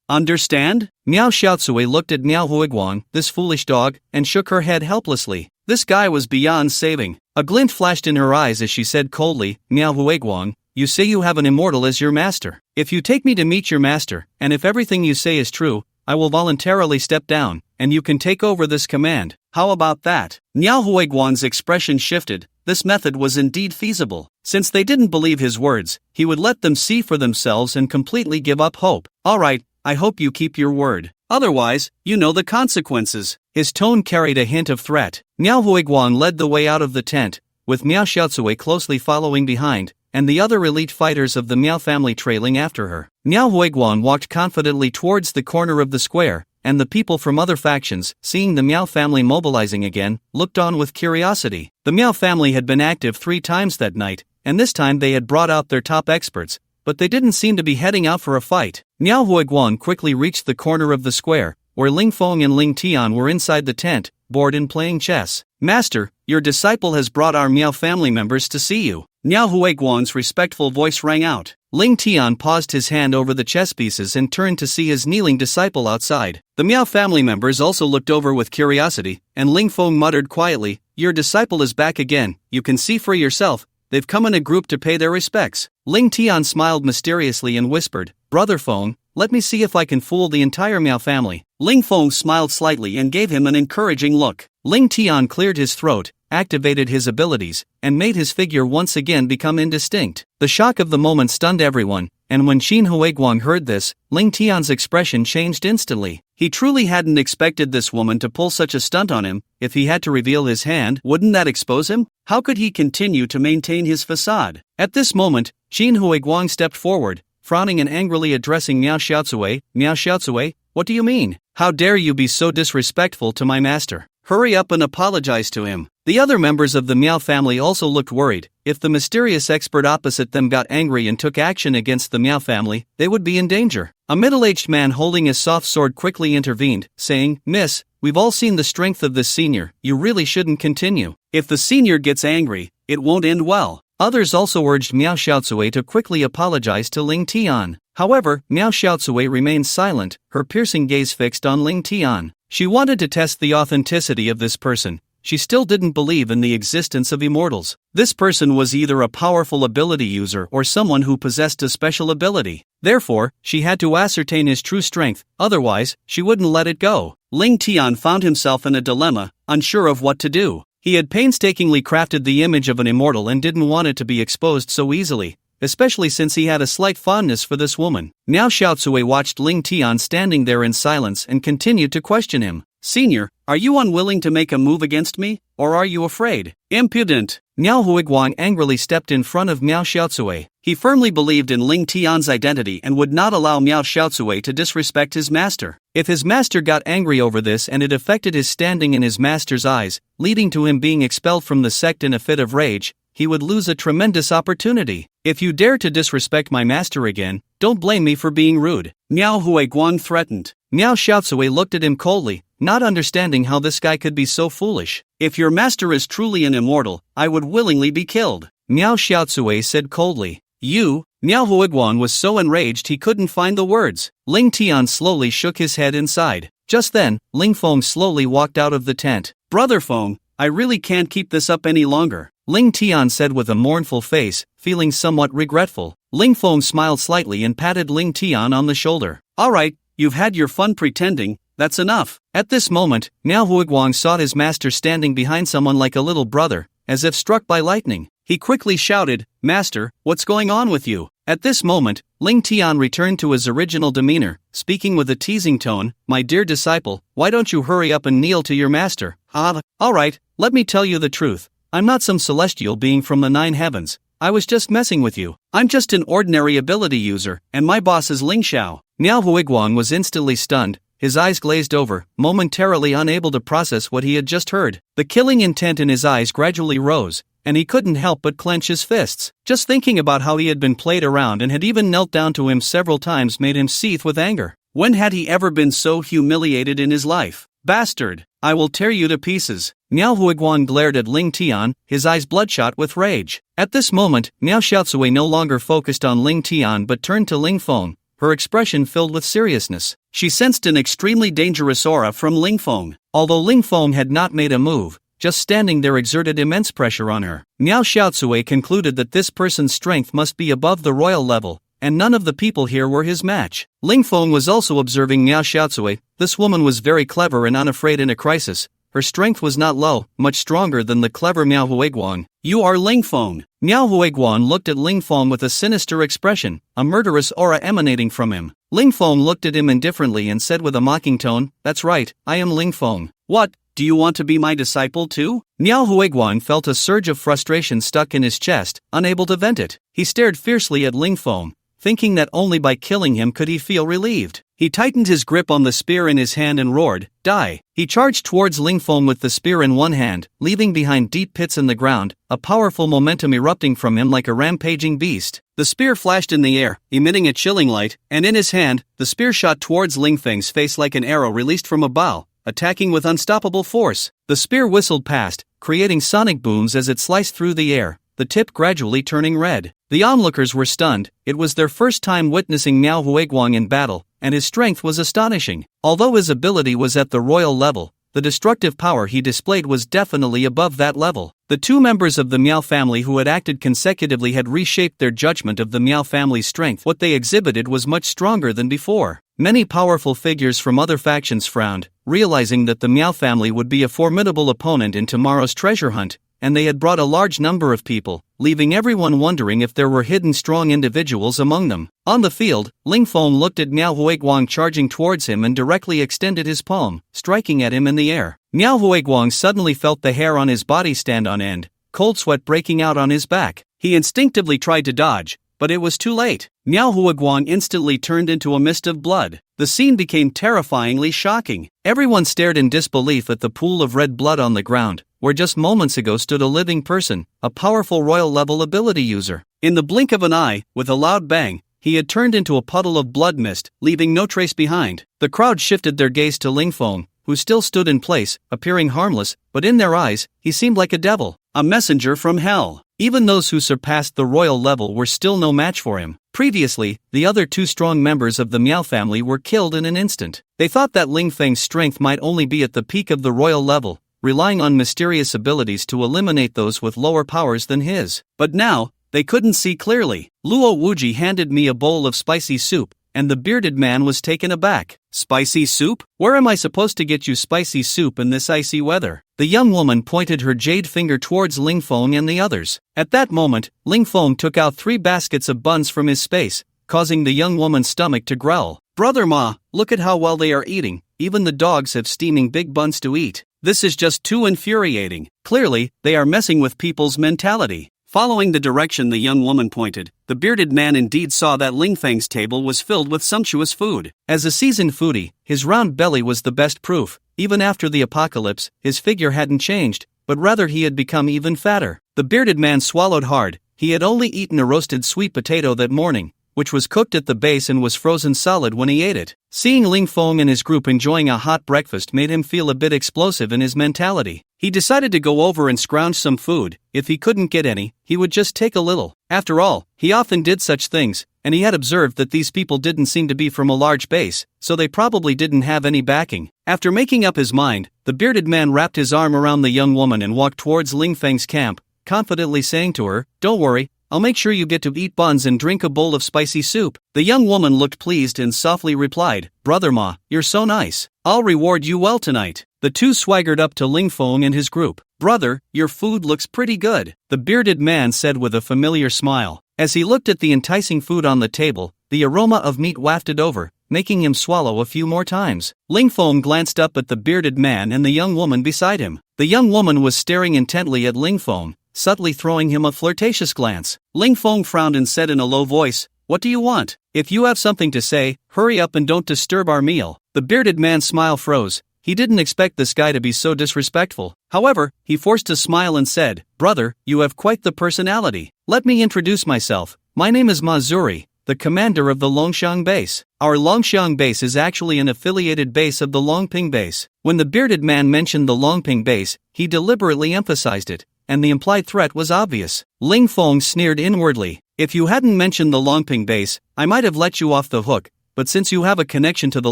Speaker 1: Understand?" Miao Xiaocui looked at Miao Huiguang, this foolish dog, and shook her head helplessly. This guy was beyond saving. A glint flashed in her eyes as she said coldly, "Miao Huiguang, you say you have an immortal as your master. If you take me to meet your master, and if everything you say is true, I will voluntarily step down, and you can take over this command. How about that?" Miao Huiguang's expression shifted. This method was indeed feasible. Since they didn't believe his words, he would let them see for themselves and completely give up hope. "All right, I hope you keep your word. Otherwise, you know the consequences." His tone carried a hint of threat. Miao Huiguang led the way out of the tent, with Miao Xiaocui closely following behind, and the other elite fighters of the Miao family trailing after her. Miao Huiguang walked confidently towards the corner of the square, and the people from other factions, seeing the Miao family mobilizing again, looked on with curiosity. The Miao family had been active 3 times that night, and this time they had brought out their top experts, but they didn't seem to be heading out for a fight. Miao Huiguang quickly reached the corner of the square, where Ling Feng and Ling Tian were inside the tent, bored and playing chess. "Master, your disciple has brought our Miao family members to see you." Miao Huiguang's respectful voice rang out. Ling Tian paused his hand over the chess pieces and turned to see his kneeling disciple outside. The Miao family members also looked over with curiosity, and Ling Feng muttered quietly, "Your disciple is back again, you can see for yourself. they've come in a group to pay their respects. Ling Tian smiled mysteriously and whispered, "Brother Feng, let me see if I can fool the entire Miao family." Ling Feng smiled slightly and gave him an encouraging look. Ling Tian cleared his throat, activated his abilities, and made his figure once again become indistinct. The shock of the moment stunned everyone, and when Xin Huiguang heard this, Ling Tian's expression changed instantly. He truly hadn't expected this woman to pull such a stunt on him. If he had to reveal his hand, wouldn't that expose him? How could he continue to maintain his facade? At this moment, Xin Huiguang stepped forward, frowning and angrily addressing Miao Xiaocui. "Miao Xiaocui, what do you mean? How dare you be so disrespectful to my master? Hurry up and apologize to him." The other members of the Miao family also looked worried. If the mysterious expert opposite them got angry and took action against the Miao family, they would be in danger. A middle-aged man holding a soft sword quickly intervened, saying, "Miss, we've all seen the strength of this senior, you really shouldn't continue. If the senior gets angry, it won't end well." Others also urged Miao Xiaocui to quickly apologize to Ling Tian. However, Miao Xiaocui remained silent, her piercing gaze fixed on Ling Tian. She wanted to test the authenticity of this person. She still didn't believe in the existence of immortals. This person was either a powerful ability user or someone who possessed a special ability. Therefore, she had to ascertain his true strength, otherwise, she wouldn't let it go. Ling Tian found himself in a dilemma, unsure of what to do. He had painstakingly crafted the image of an immortal and didn't want it to be exposed so easily, especially since he had a slight fondness for this woman. Miao Xiaocui watched Ling Tian standing there in silence and continued to question him. "Senior, are you unwilling to make a move against me, or are you afraid?" "Impudent!" Miao Huiguang angrily stepped in front of Miao Xiaocui. He firmly believed in Ling Tian's identity and would not allow Miao Xiaocui to disrespect his master. If his master got angry over this and it affected his standing in his master's eyes, leading to him being expelled from the sect in a fit of rage, he would lose a tremendous opportunity. "If you dare to disrespect my master again, don't blame me for being rude," Miao Huiguang threatened. Miao Xiaocui looked at him coldly, not understanding how this guy could be so foolish. "If your master is truly an immortal, I would willingly be killed," Miao Xiaocui said coldly. "You?" Miao Huiguang was so enraged he couldn't find the words. Ling Tian slowly shook his head inside. Just then, Ling Feng slowly walked out of the tent. "Brother Feng, I really can't keep this up any longer," Ling Tian said with a mournful face, feeling somewhat regretful. Ling Feng smiled slightly and patted Ling Tian on the shoulder. "All right, you've had your fun pretending, that's enough." At this moment, Miao Huiguang saw his master standing behind someone like a little brother, as if struck by lightning. He quickly shouted, "Master, what's going on with you?" At this moment, Ling Tian returned to his original demeanor, speaking with a teasing tone, "My dear disciple, why don't you hurry up and kneel to your master?" All right, let me tell you the truth. I'm not some celestial being from the 9 heavens. I was just messing with you. I'm just an ordinary ability user, and my boss is Ling Xiao." Miao Huiguang was instantly stunned, his eyes glazed over, momentarily unable to process what he had just heard. The killing intent in his eyes gradually rose, and he couldn't help but clench his fists. Just thinking about how he had been played around and had even knelt down to him several times made him seethe with anger. When had he ever been so humiliated in his life? "Bastard! I will tear you to pieces." Miao Huiguang glared at Ling Tian, his eyes bloodshot with rage. At this moment, Miao Xiaocui no longer focused on Ling Tian but turned to Ling Feng, her expression filled with seriousness. She sensed an extremely dangerous aura from Ling Feng. Although Ling Feng had not made a move, just standing there exerted immense pressure on her. Miao Xiaocui concluded that this person's strength must be above the royal level, and none of the people here were his match. Ling Feng was also observing Miao Xiaocui. This woman was very clever and unafraid in a crisis. Her strength was not low, much stronger than the clever Miao Huiguang. "You are Ling Feng." Miao Huiguang looked at Ling Feng with a sinister expression, a murderous aura emanating from him. Ling Feng looked at him indifferently and said with a mocking tone, "That's right, I am Ling Feng. What, do you want to be my disciple too?" Miao Huiguang felt a surge of frustration stuck in his chest, unable to vent it. He stared fiercely at Ling Feng, thinking that only by killing him could he feel relieved. He tightened his grip on the spear in his hand and roared, "Die!" He charged towards Ling Feng with the spear in one hand, leaving behind deep pits in the ground, a powerful momentum erupting from him like a rampaging beast. The spear flashed in the air, emitting a chilling light, and in his hand, the spear shot towards Ling Feng's face like an arrow released from a bow, attacking with unstoppable force. The spear whistled past, creating sonic booms as it sliced through the air, the tip gradually turning red. The onlookers were stunned. It was their first time witnessing Miao Huiguang in battle, and his strength was astonishing. Although his ability was at the royal level, the destructive power he displayed was definitely above that level. The two members of the Miao family who had acted consecutively had reshaped their judgment of the Miao family's strength. What they exhibited was much stronger than before. Many powerful figures from other factions frowned, realizing that the Miao family would be a formidable opponent in tomorrow's treasure hunt, and they had brought a large number of people, leaving everyone wondering if there were hidden strong individuals among them. On the field, Ling Feng looked at Miao Huiguang charging towards him and directly extended his palm, striking at him in the air. Miao Huiguang suddenly felt the hair on his body stand on end, cold sweat breaking out on his back. He instinctively tried to dodge, but it was too late. Miao Huiguang instantly turned into a mist of blood. The scene became terrifyingly shocking. Everyone stared in disbelief at the pool of red blood on the ground, where just moments ago stood a living person, a powerful royal-level ability user. In the blink of an eye, with a loud bang, he had turned into a puddle of blood mist, leaving no trace behind. The crowd shifted their gaze to Ling Feng, who still stood in place, appearing harmless, but in their eyes, he seemed like a devil, a messenger from hell. Even those who surpassed the royal level were still no match for him. Previously, the other two strong members of the Miao family were killed in an instant. They thought that Ling Feng's strength might only be at the peak of the royal level, relying on mysterious abilities to eliminate those with lower powers than his. But now, they couldn't see clearly. Luo Wuji handed me a bowl of spicy soup, and the bearded man was taken aback. Spicy soup? Where am I supposed to get you spicy soup in this icy weather? The young woman pointed her jade finger towards Ling Feng and the others. At that moment, Ling Feng took out 3 baskets of buns from his space, causing the young woman's stomach to growl. Brother Ma, look at how well they are eating. Even the dogs have steaming big buns to eat. This is just too infuriating. Clearly, they are messing with people's mentality. Following the direction the young woman pointed, the bearded man indeed saw that Ling Feng's table was filled with sumptuous food. As a seasoned foodie, his round belly was the best proof. Even after the apocalypse, his figure hadn't changed, but rather he had become even fatter. The bearded man swallowed hard. He had only eaten a roasted sweet potato that morning, which was cooked at the base and was frozen solid when he ate it. Seeing Ling Feng and his group enjoying a hot breakfast made him feel a bit explosive in his mentality. He decided to go over and scrounge some food. If he couldn't get any, he would just take a little. After all, he often did such things, and he had observed that these people didn't seem to be from a large base, so they probably didn't have any backing. After making up his mind, the bearded man wrapped his arm around the young woman and walked towards Ling Feng's camp, confidently saying to her, "Don't worry, I'll make sure you get to eat buns and drink a bowl of spicy soup." The young woman looked pleased and softly replied, "Brother Ma, you're so nice. I'll reward you well tonight." The two swaggered up to Ling Feng and his group. "Brother, your food looks pretty good," the bearded man said with a familiar smile. As he looked at the enticing food on the table, the aroma of meat wafted over, making him swallow a few more times. Ling Feng glanced up at the bearded man and the young woman beside him. The young woman was staring intently at Ling Feng, subtly throwing him a flirtatious glance. Ling Feng frowned and said in a low voice, "What do you want? If you have something to say, hurry up and don't disturb our meal." The bearded man's smile froze. He didn't expect this guy to be so disrespectful. However, he forced a smile and said, "Brother, you have quite the personality. Let me introduce myself. My name is Mazuri, the commander of the Longxiang base. Our Longxiang base is actually an affiliated base of the Longping base." When the bearded man mentioned the Longping base, he deliberately emphasized it, and the implied threat was obvious. Ling Feng sneered inwardly. "If you hadn't mentioned the Longping base, I might have let you off the hook, but since you have a connection to the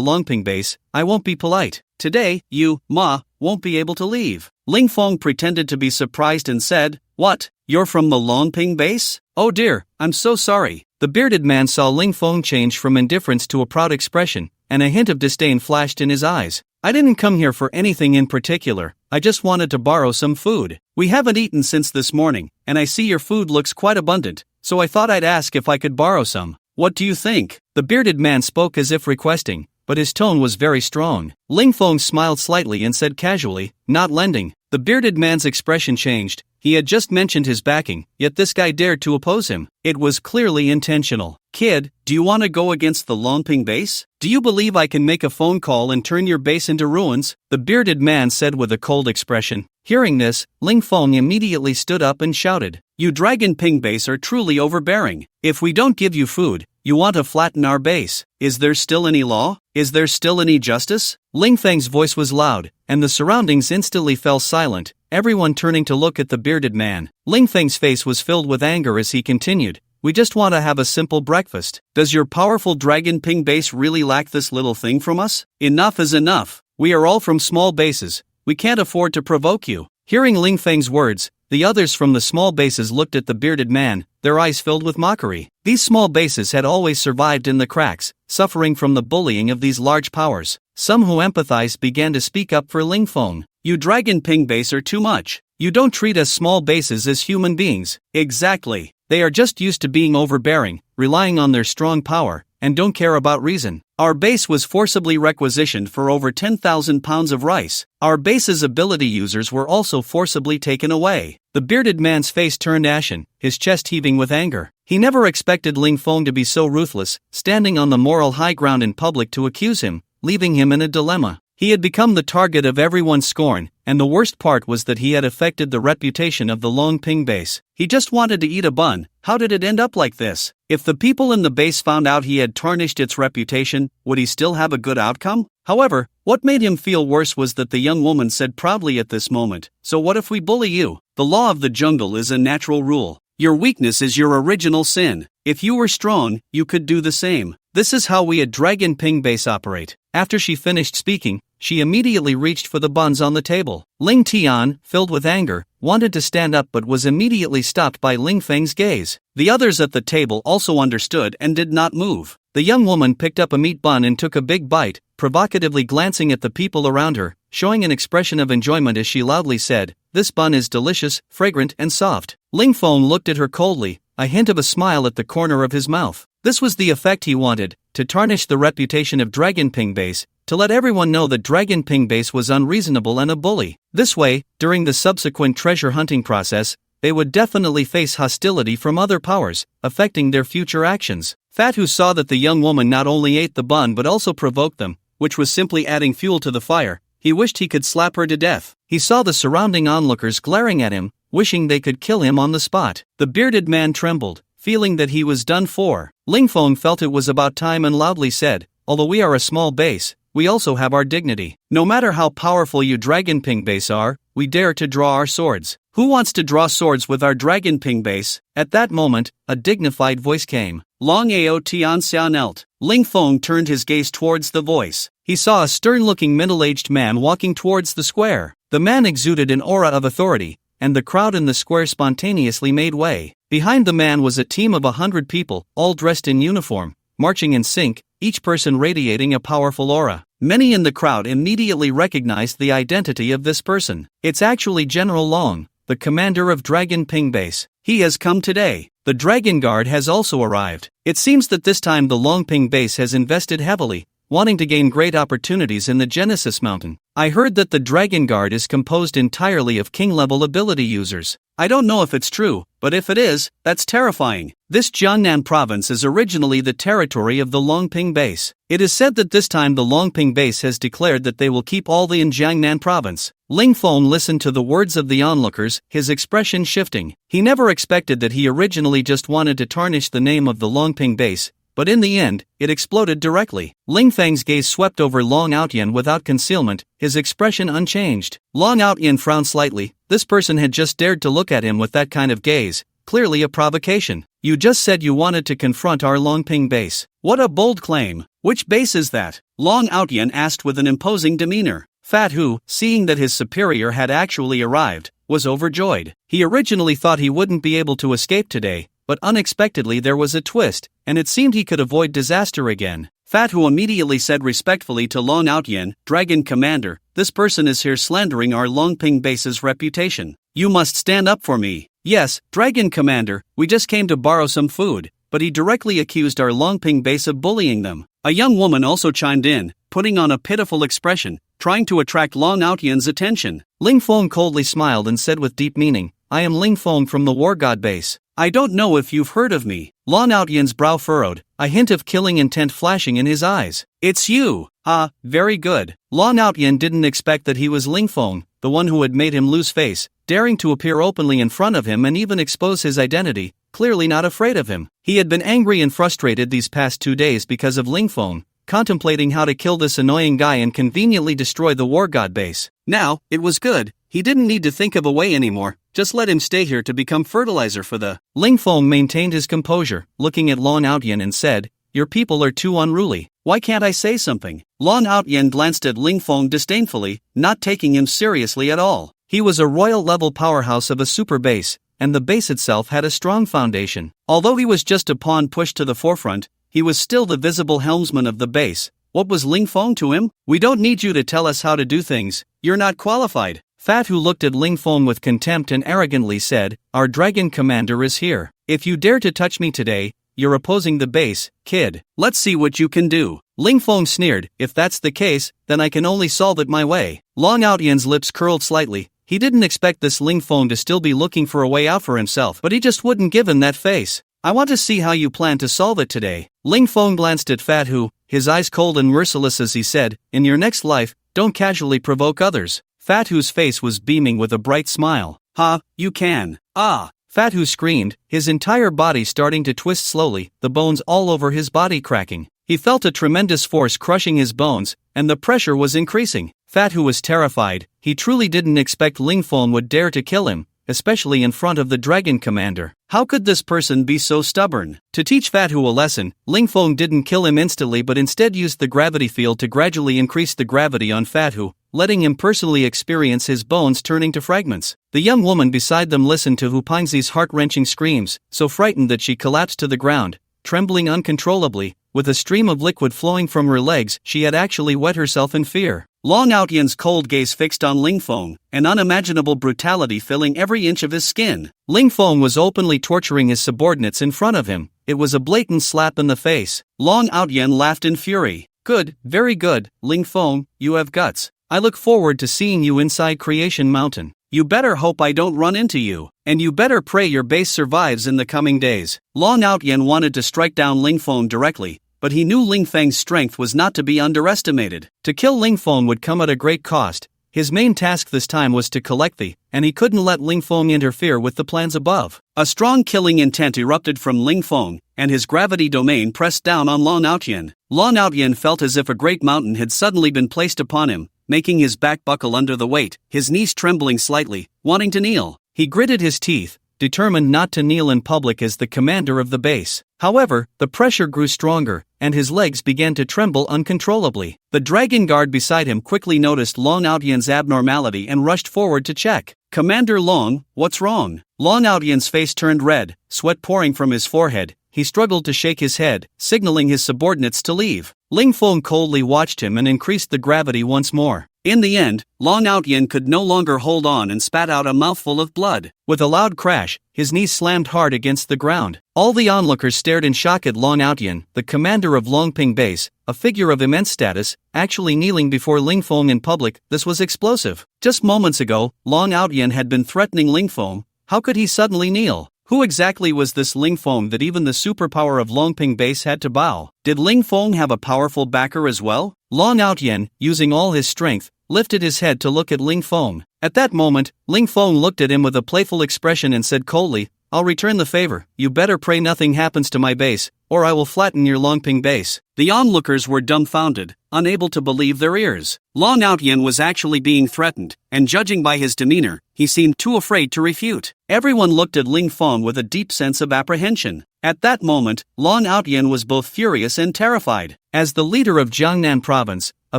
Speaker 1: Longping base, I won't be polite. Today, you, Ma, won't be able to leave." Ling Feng pretended to be surprised and said, "What? You're from the Longping base? Oh dear, I'm so sorry." The bearded man saw Ling Feng change from indifference to a proud expression, and a hint of disdain flashed in his eyes. "I didn't come here for anything in particular, I just wanted to borrow some food. We haven't eaten since this morning, and I see your food looks quite abundant, so I thought I'd ask if I could borrow some. What do you think?" The bearded man spoke as if requesting, but his tone was very strong. Ling Feng smiled slightly and said casually, "Not lending." The bearded man's expression changed. He had just mentioned his backing, yet this guy dared to oppose him. It was clearly intentional. "Kid, do you want to go against the Longping base? Do you believe I can make a phone call and turn your base into ruins?" the bearded man said with a cold expression. Hearing this, Ling Feng immediately stood up and shouted, "You Dragon Ping base are truly overbearing. If we don't give you food, you want to flatten our base. Is there still any law? Is there still any justice?" Ling Feng's voice was loud, and the surroundings instantly fell silent, everyone turning to look at the bearded man. Ling Feng's face was filled with anger as he continued, "We just want to have a simple breakfast. Does your powerful Dragon Ping base really lack this little thing from us? Enough is enough. We are all from small bases. We can't afford to provoke you." Hearing Ling Feng's words, The others from the small bases looked at the bearded man, their eyes filled with mockery. These small bases had always survived in the cracks, suffering from the bullying of these large powers. Some who empathized began to speak up for Lingfeng. You Dragon Ping base are too much. You don't treat us small bases as human beings. Exactly. They are just used to being overbearing, relying on their strong power, and don't care about reason. Our base was forcibly requisitioned for over 10,000 pounds of rice. Our base's ability users were also forcibly taken away. The bearded man's face turned ashen, his chest heaving with anger. He never expected Lingfeng to be so ruthless, standing on the moral high ground in public to accuse him, leaving him in a dilemma. He had become the target of everyone's scorn, and the worst part was that he had affected the reputation of the Longping base. He just wanted to eat a bun. How did it end up like this? If the people in the base found out he had tarnished its reputation, would he still have a good outcome? However, what made him feel worse was that the young woman said proudly at this moment, "So what if we bully you? The law of the jungle is a natural rule. Your weakness is your original sin. If you were strong, you could do the same. This is how we at Dragon Ping base operate." After she finished speaking, she immediately reached for the buns on the table. Ling Tian, filled with anger, wanted to stand up but was immediately stopped by Ling Feng's gaze. The others at the table also understood and did not move. The young woman picked up a meat bun and took a big bite, provocatively glancing at the people around her, showing an expression of enjoyment as she loudly said, "This bun is delicious, fragrant and soft." Ling Feng looked at her coldly, a hint of a smile at the corner of his mouth. This was the effect he wanted, to tarnish the reputation of Dragon Ping base, to let everyone know that Dragon Ping base was unreasonable and a bully. This way, during the subsequent treasure hunting process, they would definitely face hostility from other powers, affecting their future actions. Fat, who saw that the young woman not only ate the bun but also provoked them, which was simply adding fuel to the fire, he wished he could slap her to death. He saw the surrounding onlookers glaring at him, wishing they could kill him on the spot. The bearded man trembled, feeling that he was done for. Lingfeng felt it was about time and loudly said, "Although we are a small base, we also have our dignity. No matter how powerful you Dragon Ping base are, we dare to draw our swords. Who wants to draw swords with our Dragon Ping base?" At that moment, a dignified voice came. Long Ao Tian Xianelt. Lingfeng turned his gaze towards the voice. He saw a stern-looking middle-aged man walking towards the square. The man exuded an aura of authority, and the crowd in the square spontaneously made way. Behind the man was a team of 100 people, all dressed in uniform, marching in sync, each person radiating a powerful aura. Many in the crowd immediately recognized the identity of this person. It's actually General Long, the commander of Dragon Ping base. He has come today. The Dragon Guard has also arrived. It seems that this time the Longping base has invested heavily, wanting to gain great opportunities in the Genesis Mountain. I heard that the Dragon Guard is composed entirely of king-level ability users. I don't know if it's true, but if it is, that's terrifying. This Jiangnan province is originally the territory of the Longping base. It is said that this time the Longping base has declared that they will keep all the in Jiangnan province. Lingfeng listened to the words of the onlookers, his expression shifting. He never expected that he originally just wanted to tarnish the name of the Longping base, but in the end, it exploded directly. Ling Feng's gaze swept over Long Outyan without concealment, his expression unchanged. Long Outyan frowned slightly. This person had just dared to look at him with that kind of gaze, clearly a provocation. "You just said you wanted to confront our Longping base. What a bold claim. Which base is that?" Long Outyan asked with an imposing demeanor. Fat, who, seeing that his superior had actually arrived, was overjoyed. He originally thought he wouldn't be able to escape today, but unexpectedly there was a twist, and it seemed he could avoid disaster again. Fat, who immediately said respectfully to Long Outyan, "Dragon Commander, this person is here slandering our Longping base's reputation. You must stand up for me." "Yes, Dragon Commander, we just came to borrow some food," but he directly accused our Longping base of bullying them. A young woman also chimed in, putting on a pitiful expression, trying to attract Long Outyan's attention. Lingfeng coldly smiled and said with deep meaning, "I am Lingfeng from the War God base. I don't know if you've heard of me." Long Outyan's brow furrowed, a hint of killing intent flashing in his eyes. "It's you. Ah, very good." Long Outyan didn't expect that he was Lingfeng, the one who had made him lose face, daring to appear openly in front of him and even expose his identity, clearly not afraid of him. He had been angry and frustrated these past 2 days because of Lingfeng, contemplating how to kill this annoying guy and conveniently destroy the War God base. Now, it was good. He didn't need to think of a way anymore, just let him stay here to become fertilizer for the... Lingfeng maintained his composure, looking at Long Outyan and said, "Your people are too unruly. Why can't I say something?" Long Outyan glanced at Lingfeng disdainfully, not taking him seriously at all. He was a royal-level powerhouse of a super base, and the base itself had a strong foundation. Although he was just a pawn pushed to the forefront, he was still the visible helmsman of the base. What was Ling Feng to him? "We don't need you to tell us how to do things, you're not qualified." Fat Hu looked at Ling Feng with contempt and arrogantly said, "Our dragon commander is here. If you dare to touch me today, you're opposing the base, kid. Let's see what you can do." Ling Feng sneered, "If that's the case, then I can only solve it my way." Long Outyan's lips curled slightly. He didn't expect this Ling Feng to still be looking for a way out for himself, but he just wouldn't give him that face. "I want to see how you plan to solve it today." Ling Feng glanced at Fat Hu, his eyes cold and merciless as he said, "In your next life, don't casually provoke others." Fat Hu's face was beaming with a bright smile. "Ha, you can." "Ah!" Fat Hu screamed, his entire body starting to twist slowly, the bones all over his body cracking. He felt a tremendous force crushing his bones, and the pressure was increasing. Fat Hu was terrified. He truly didn't expect Ling Feng would dare to kill him, especially in front of the dragon commander. How could this person be so stubborn? To teach Fat Hu a lesson, Ling Feng didn't kill him instantly but instead used the gravity field to gradually increase the gravity on Fat Hu, letting him personally experience his bones turning to fragments. The young woman beside them listened to Hu Pingzi's heart-wrenching screams, so frightened that she collapsed to the ground, trembling uncontrollably. With a stream of liquid flowing from her legs, she had actually wet herself in fear. Long Outyan's cold gaze fixed on Ling Feng, an unimaginable brutality filling every inch of his skin. Ling Feng was openly torturing his subordinates in front of him. It was a blatant slap in the face. Long Outyan laughed in fury. "Good, very good, Ling Feng, you have guts. I look forward to seeing you inside Creation Mountain. You better hope I don't run into you, and you better pray your base survives in the coming days." Long Outyan wanted to strike down Ling Feng directly, but he knew Ling Feng's strength was not to be underestimated. To kill Ling Feng would come at a great cost. His main task this time was to collect the, and he couldn't let Ling Feng interfere with the plans above. A strong killing intent erupted from Ling Feng, and his gravity domain pressed down on Long Outyan. Long Outyan felt as if a great mountain had suddenly been placed upon him, making his back buckle under the weight, his knees trembling slightly, wanting to kneel. He gritted his teeth, determined not to kneel in public as the commander of the base. However, the pressure grew stronger, and his legs began to tremble uncontrollably. The dragon guard beside him quickly noticed Long Outyan's abnormality and rushed forward to check. "Commander Long, what's wrong?" Long Outyan's face turned red, sweat pouring from his forehead. He struggled to shake his head, signaling his subordinates to leave. Ling Feng coldly watched him and increased the gravity once more. In the end, Long Outyan could no longer hold on and spat out a mouthful of blood. With a loud crash, his knees slammed hard against the ground. All the onlookers stared in shock at Long Outyan, the commander of Longping Base, a figure of immense status, actually kneeling before Ling Feng in public. This was explosive. Just moments ago, Long Outyan had been threatening Ling Feng. How could he suddenly kneel? Who exactly was this Ling Feng that even the superpower of Longping Base had to bow? Did Ling Feng have a powerful backer as well? Long Outyan, using all his strength, lifted his head to look at Ling Feng. At that moment, Ling Feng looked at him with a playful expression and said coldly, "I'll return the favor. You better pray nothing happens to my base, or I will flatten your Longping Base." The onlookers were dumbfounded, unable to believe their ears. Long Outyan was actually being threatened, and judging by his demeanor, he seemed too afraid to refute. Everyone looked at Ling Feng with a deep sense of apprehension. At that moment, Long Outyan was both furious and terrified. As the leader of Jiangnan province, a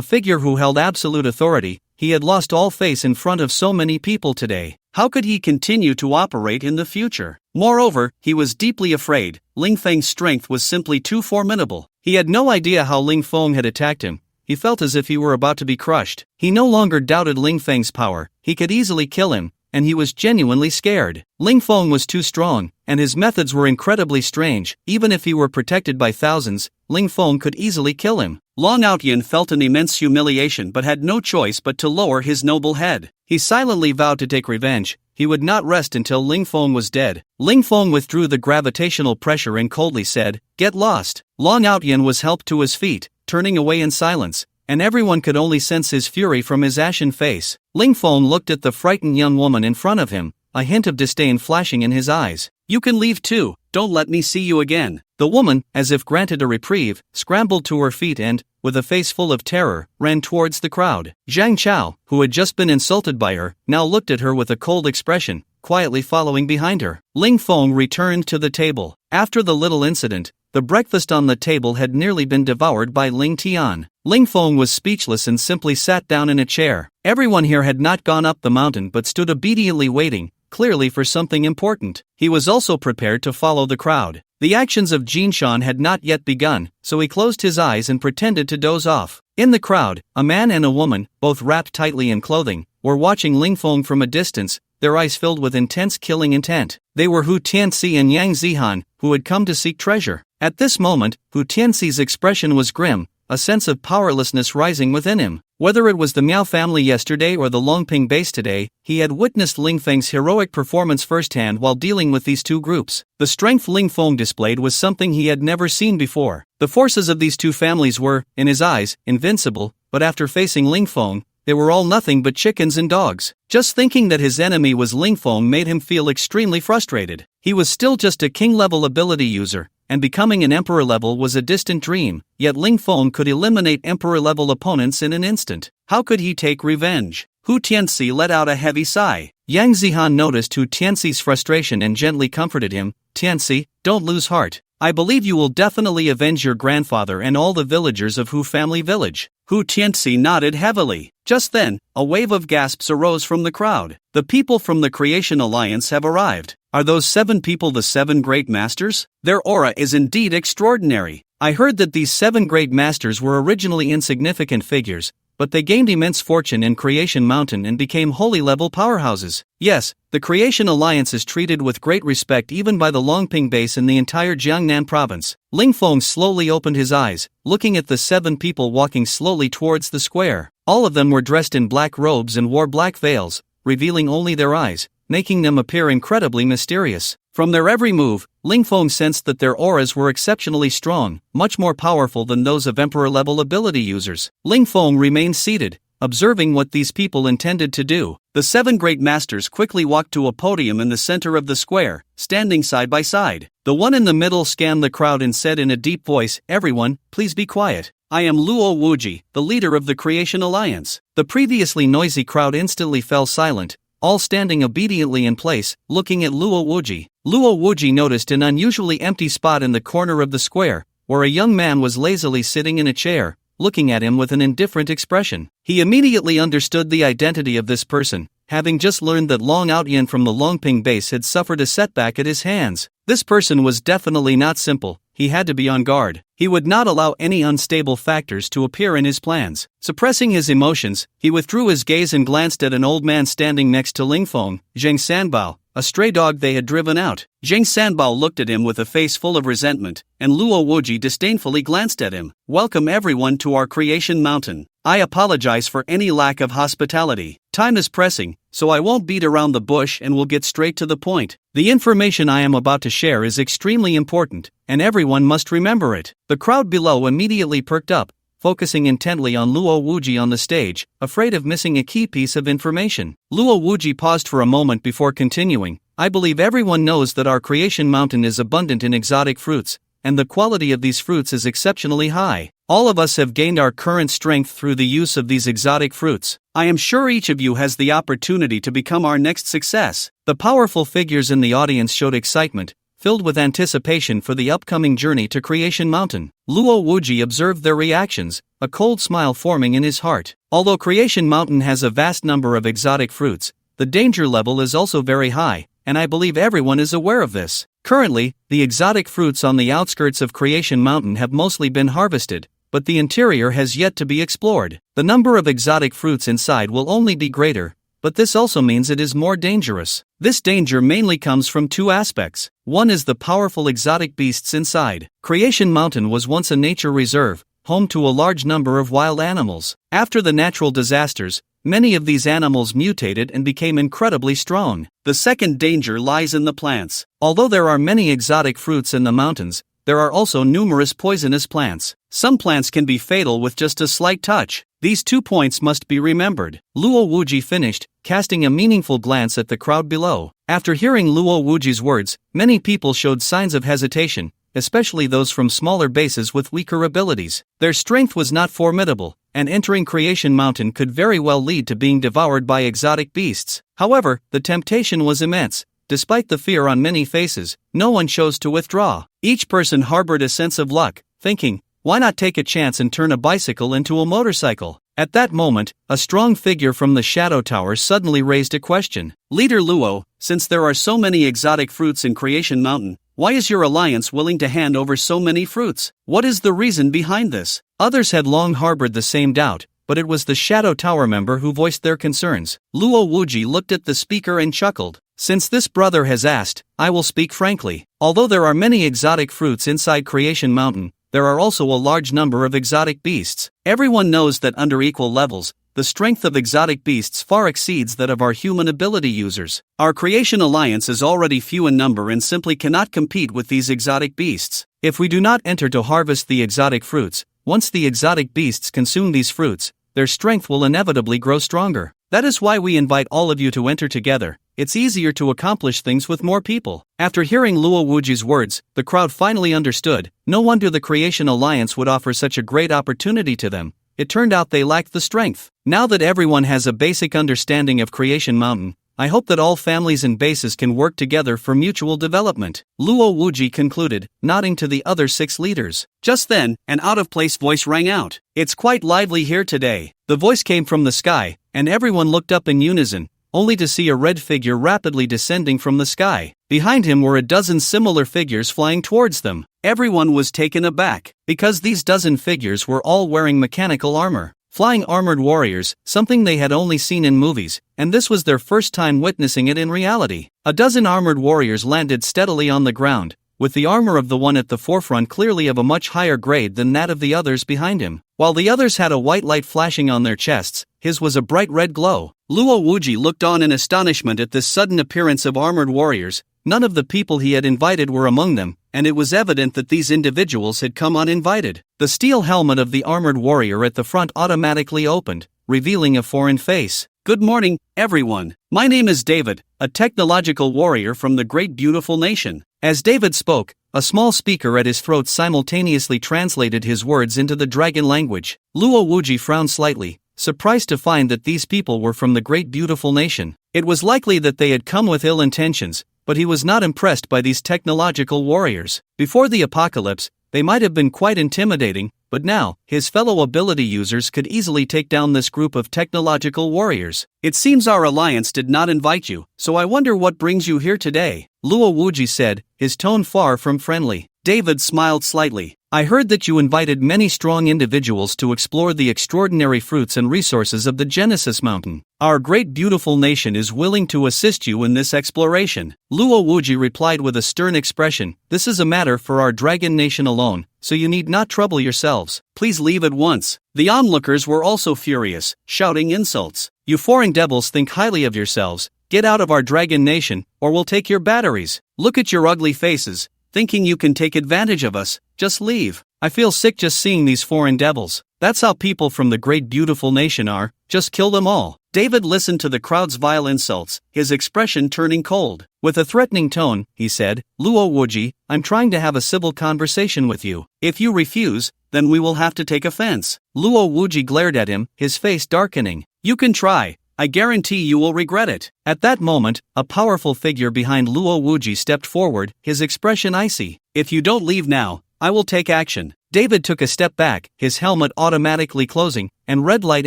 Speaker 1: figure who held absolute authority, he had lost all face in front of so many people today. How could he continue to operate in the future? Moreover, he was deeply afraid. Ling Feng's strength was simply too formidable. He had no idea how Ling Feng had attacked him. He felt as if he were about to be crushed. He no longer doubted Ling Feng's power. He could easily kill him, and he was genuinely scared. Ling Feng was too strong, and his methods were incredibly strange. Even if he were protected by thousands, Ling Feng could easily kill him. Long Outyan felt an immense humiliation but had no choice but to lower his noble head. He silently vowed to take revenge. He would not rest until Ling Feng was dead. Ling Feng withdrew the gravitational pressure and coldly said, "Get lost." Long Outyan was helped to his feet, turning away in silence, and everyone could only sense his fury from his ashen face. Ling Feng looked at the frightened young woman in front of him, a hint of disdain flashing in his eyes. "You can leave too, don't let me see you again." The woman, as if granted a reprieve, scrambled to her feet and, with a face full of terror, ran towards the crowd. Zhang Chao, who had just been insulted by her, now looked at her with a cold expression, quietly following behind her. Ling Feng returned to the table. After the little incident, the breakfast on the table had nearly been devoured by Ling Tian. Ling Feng was speechless and simply sat down in a chair. Everyone here had not gone up the mountain but stood obediently waiting, clearly for something important. He was also prepared to follow the crowd. The actions of Jinshan had not yet begun, so he closed his eyes and pretended to doze off. In the crowd, a man and a woman, both wrapped tightly in clothing, were watching Ling Feng from a distance, their eyes filled with intense killing intent. They were Hu Tianxi and Yang Zihan, who had come to seek treasure. At this moment, Hu Tianxi's expression was grim, a sense of powerlessness rising within him. Whether it was the Miao family yesterday or the Longping base today, he had witnessed Ling Feng's heroic performance firsthand while dealing with these two groups. The strength Ling Feng displayed was something he had never seen before. The forces of these two families were, in his eyes, invincible, but after facing Ling Feng, they were all nothing but chickens and dogs. Just thinking that his enemy was Ling Feng made him feel extremely frustrated. He was still just a king-level ability user, and becoming an emperor level was a distant dream, yet Ling Feng could eliminate emperor-level opponents in an instant. How could he take revenge? Hu Tianxi let out a heavy sigh. Yang Zihan noticed Hu Tianxi's frustration and gently comforted him. Tianxi, don't lose heart. I believe you will definitely avenge your grandfather and all the villagers of Hu family village. Hu Tianxi nodded heavily. Just then, a wave of gasps arose from the crowd. The people from the Creation Alliance have arrived. Are those 7 people the 7 great masters? Their aura is indeed extraordinary. I heard that these 7 great masters were originally insignificant figures, but they gained immense fortune in Creation Mountain and became holy-level powerhouses. Yes, the Creation Alliance is treated with great respect even by the Longping base in the entire Jiangnan province. Ling Feng slowly opened his eyes, looking at the 7 people walking slowly towards the square. All of them were dressed in black robes and wore black veils, revealing only their eyes, making them appear incredibly mysterious. From their every move, Ling Feng sensed that their auras were exceptionally strong, much more powerful than those of emperor-level ability users. Ling Feng remained seated, observing what these people intended to do. The 7 great masters quickly walked to a podium in the center of the square, standing side by side. The one in the middle scanned the crowd and said in a deep voice, "Everyone, please be quiet. I am Luo Wuji, the leader of the Creation Alliance." The previously noisy crowd instantly fell silent, all standing obediently in place, looking at Luo Wuji. Luo Wuji noticed an unusually empty spot in the corner of the square, where a young man was lazily sitting in a chair, looking at him with an indifferent expression. He immediately understood the identity of this person, having just learned that Long Outyan from the Longping base had suffered a setback at his hands. This person was definitely not simple. He had to be on guard. He would not allow any unstable factors to appear in his plans. Suppressing his emotions, he withdrew his gaze and glanced at an old man standing next to Ling Feng, Zheng Sanbao, a stray dog they had driven out. Zheng Sanbao looked at him with a face full of resentment, and Luo Wuji disdainfully glanced at him. "Welcome everyone to our Creation Mountain. I apologize for any lack of hospitality. Time is pressing, so I won't beat around the bush and will get straight to the point. The information I am about to share is extremely important, and everyone must remember it." The crowd below immediately perked up, focusing intently on Luo Wuji on the stage, afraid of missing a key piece of information. Luo Wuji paused for a moment before continuing. "I believe everyone knows that our Creation Mountain is abundant in exotic fruits, and the quality of these fruits is exceptionally high. All of us have gained our current strength through the use of these exotic fruits. I am sure each of you has the opportunity to become our next success." The powerful figures in the audience showed excitement, filled with anticipation for the upcoming journey to Creation Mountain. Luo Wuji observed their reactions, a cold smile forming in his heart. Although Creation Mountain has a vast number of exotic fruits, the danger level is also very high, and I believe everyone is aware of this. Currently, the exotic fruits on the outskirts of Creation Mountain have mostly been harvested, but the interior has yet to be explored. The number of exotic fruits inside will only be greater, but this also means it is more dangerous. This danger mainly comes from 2 aspects. One is the powerful exotic beasts inside. Creation Mountain was once a nature reserve, home to a large number of wild animals. After the natural disasters, many of these animals mutated and became incredibly strong. The second danger lies in the plants. Although there are many exotic fruits in the mountains, there are also numerous poisonous plants. Some plants can be fatal with just a slight touch. These 2 points must be remembered. Luo Wuji finished, casting a meaningful glance at the crowd below. After hearing Luo Wuji's words, many people showed signs of hesitation, especially those from smaller bases with weaker abilities. Their strength was not formidable, and entering Creation Mountain could very well lead to being devoured by exotic beasts. However, the temptation was immense. Despite the fear on many faces, no one chose to withdraw. Each person harbored a sense of luck, thinking, why not take a chance and turn a bicycle into a motorcycle? At that moment, a strong figure from the Shadow Tower suddenly raised a question. Leader Luo, since there are so many exotic fruits in Creation Mountain, why is your alliance willing to hand over so many fruits? What is the reason behind this? Others had long harbored the same doubt, but it was the Shadow Tower member who voiced their concerns. Luo Wuji looked at the speaker and chuckled. Since this brother has asked, I will speak frankly. Although there are many exotic fruits inside Creation Mountain, there are also a large number of exotic beasts. Everyone knows that under equal levels, the strength of exotic beasts far exceeds that of our human ability users. Our Creation Alliance is already few in number and simply cannot compete with these exotic beasts. If we do not enter to harvest the exotic fruits, once the exotic beasts consume these fruits, their strength will inevitably grow stronger. That is why we invite all of you to enter together. It's easier to accomplish things with more people. After hearing Luo Wuji's words, the crowd finally understood. No wonder the Creation Alliance would offer such a great opportunity to them. It turned out they lacked the strength. Now that everyone has a basic understanding of Creation Mountain, I hope that all families and bases can work together for mutual development. Luo Wuji concluded, nodding to the other 6 leaders. Just then, an out-of-place voice rang out. It's quite lively here today. The voice came from the sky, and everyone looked up in unison, only to see a red figure rapidly descending from the sky. Behind him were a dozen similar figures flying towards them. Everyone was taken aback, because these dozen figures were all wearing mechanical armor. Flying armored warriors, something they had only seen in movies, and this was their first time witnessing it in reality. A dozen armored warriors landed steadily on the ground, with the armor of the one at the forefront clearly of a much higher grade than that of the others behind him. While the others had a white light flashing on their chests, his was a bright red glow. Luo Wuji looked on in astonishment at this sudden appearance of armored warriors. None of the people he had invited were among them, and it was evident that these individuals had come uninvited. The steel helmet of the armored warrior at the front automatically opened, revealing a foreign face. Good morning, everyone. My name is David, a technological warrior from the great beautiful nation. As David spoke, a small speaker at his throat simultaneously translated his words into the dragon language. Luo Wuji frowned slightly, surprised to find that these people were from the great beautiful nation. It was likely that they had come with ill intentions, but he was not impressed by these technological warriors. Before the apocalypse, they might have been quite intimidating, but now, his fellow ability users could easily take down this group of technological warriors. It seems our alliance did not invite you, so I wonder what brings you here today, Luo Wuji said, his tone far from friendly. David smiled slightly. I heard that you invited many strong individuals to explore the extraordinary fruits and resources of the Genesis Mountain. Our great beautiful nation is willing to assist you in this exploration. Luo Wuji replied with a stern expression, this is a matter for our dragon nation alone, so you need not trouble yourselves. Please leave at once. The onlookers were also furious, shouting insults. You foreign devils think highly of yourselves. Get out of our dragon nation, or we'll take your batteries. Look at your ugly faces. Thinking you can take advantage of us, just leave. I feel sick just seeing these foreign devils. That's how people from the great beautiful nation are, just kill them all. David listened to the crowd's vile insults, his expression turning cold. With a threatening tone, he said, Luo Wuji, I'm trying to have a civil conversation with you. If you refuse, then we will have to take offense. Luo Wuji glared at him, his face darkening. You can try. I guarantee you will regret it. At that moment, a powerful figure behind Luo Wuji stepped forward, his expression icy. If you don't leave now, I will take action. David took a step back, his helmet automatically closing, and red light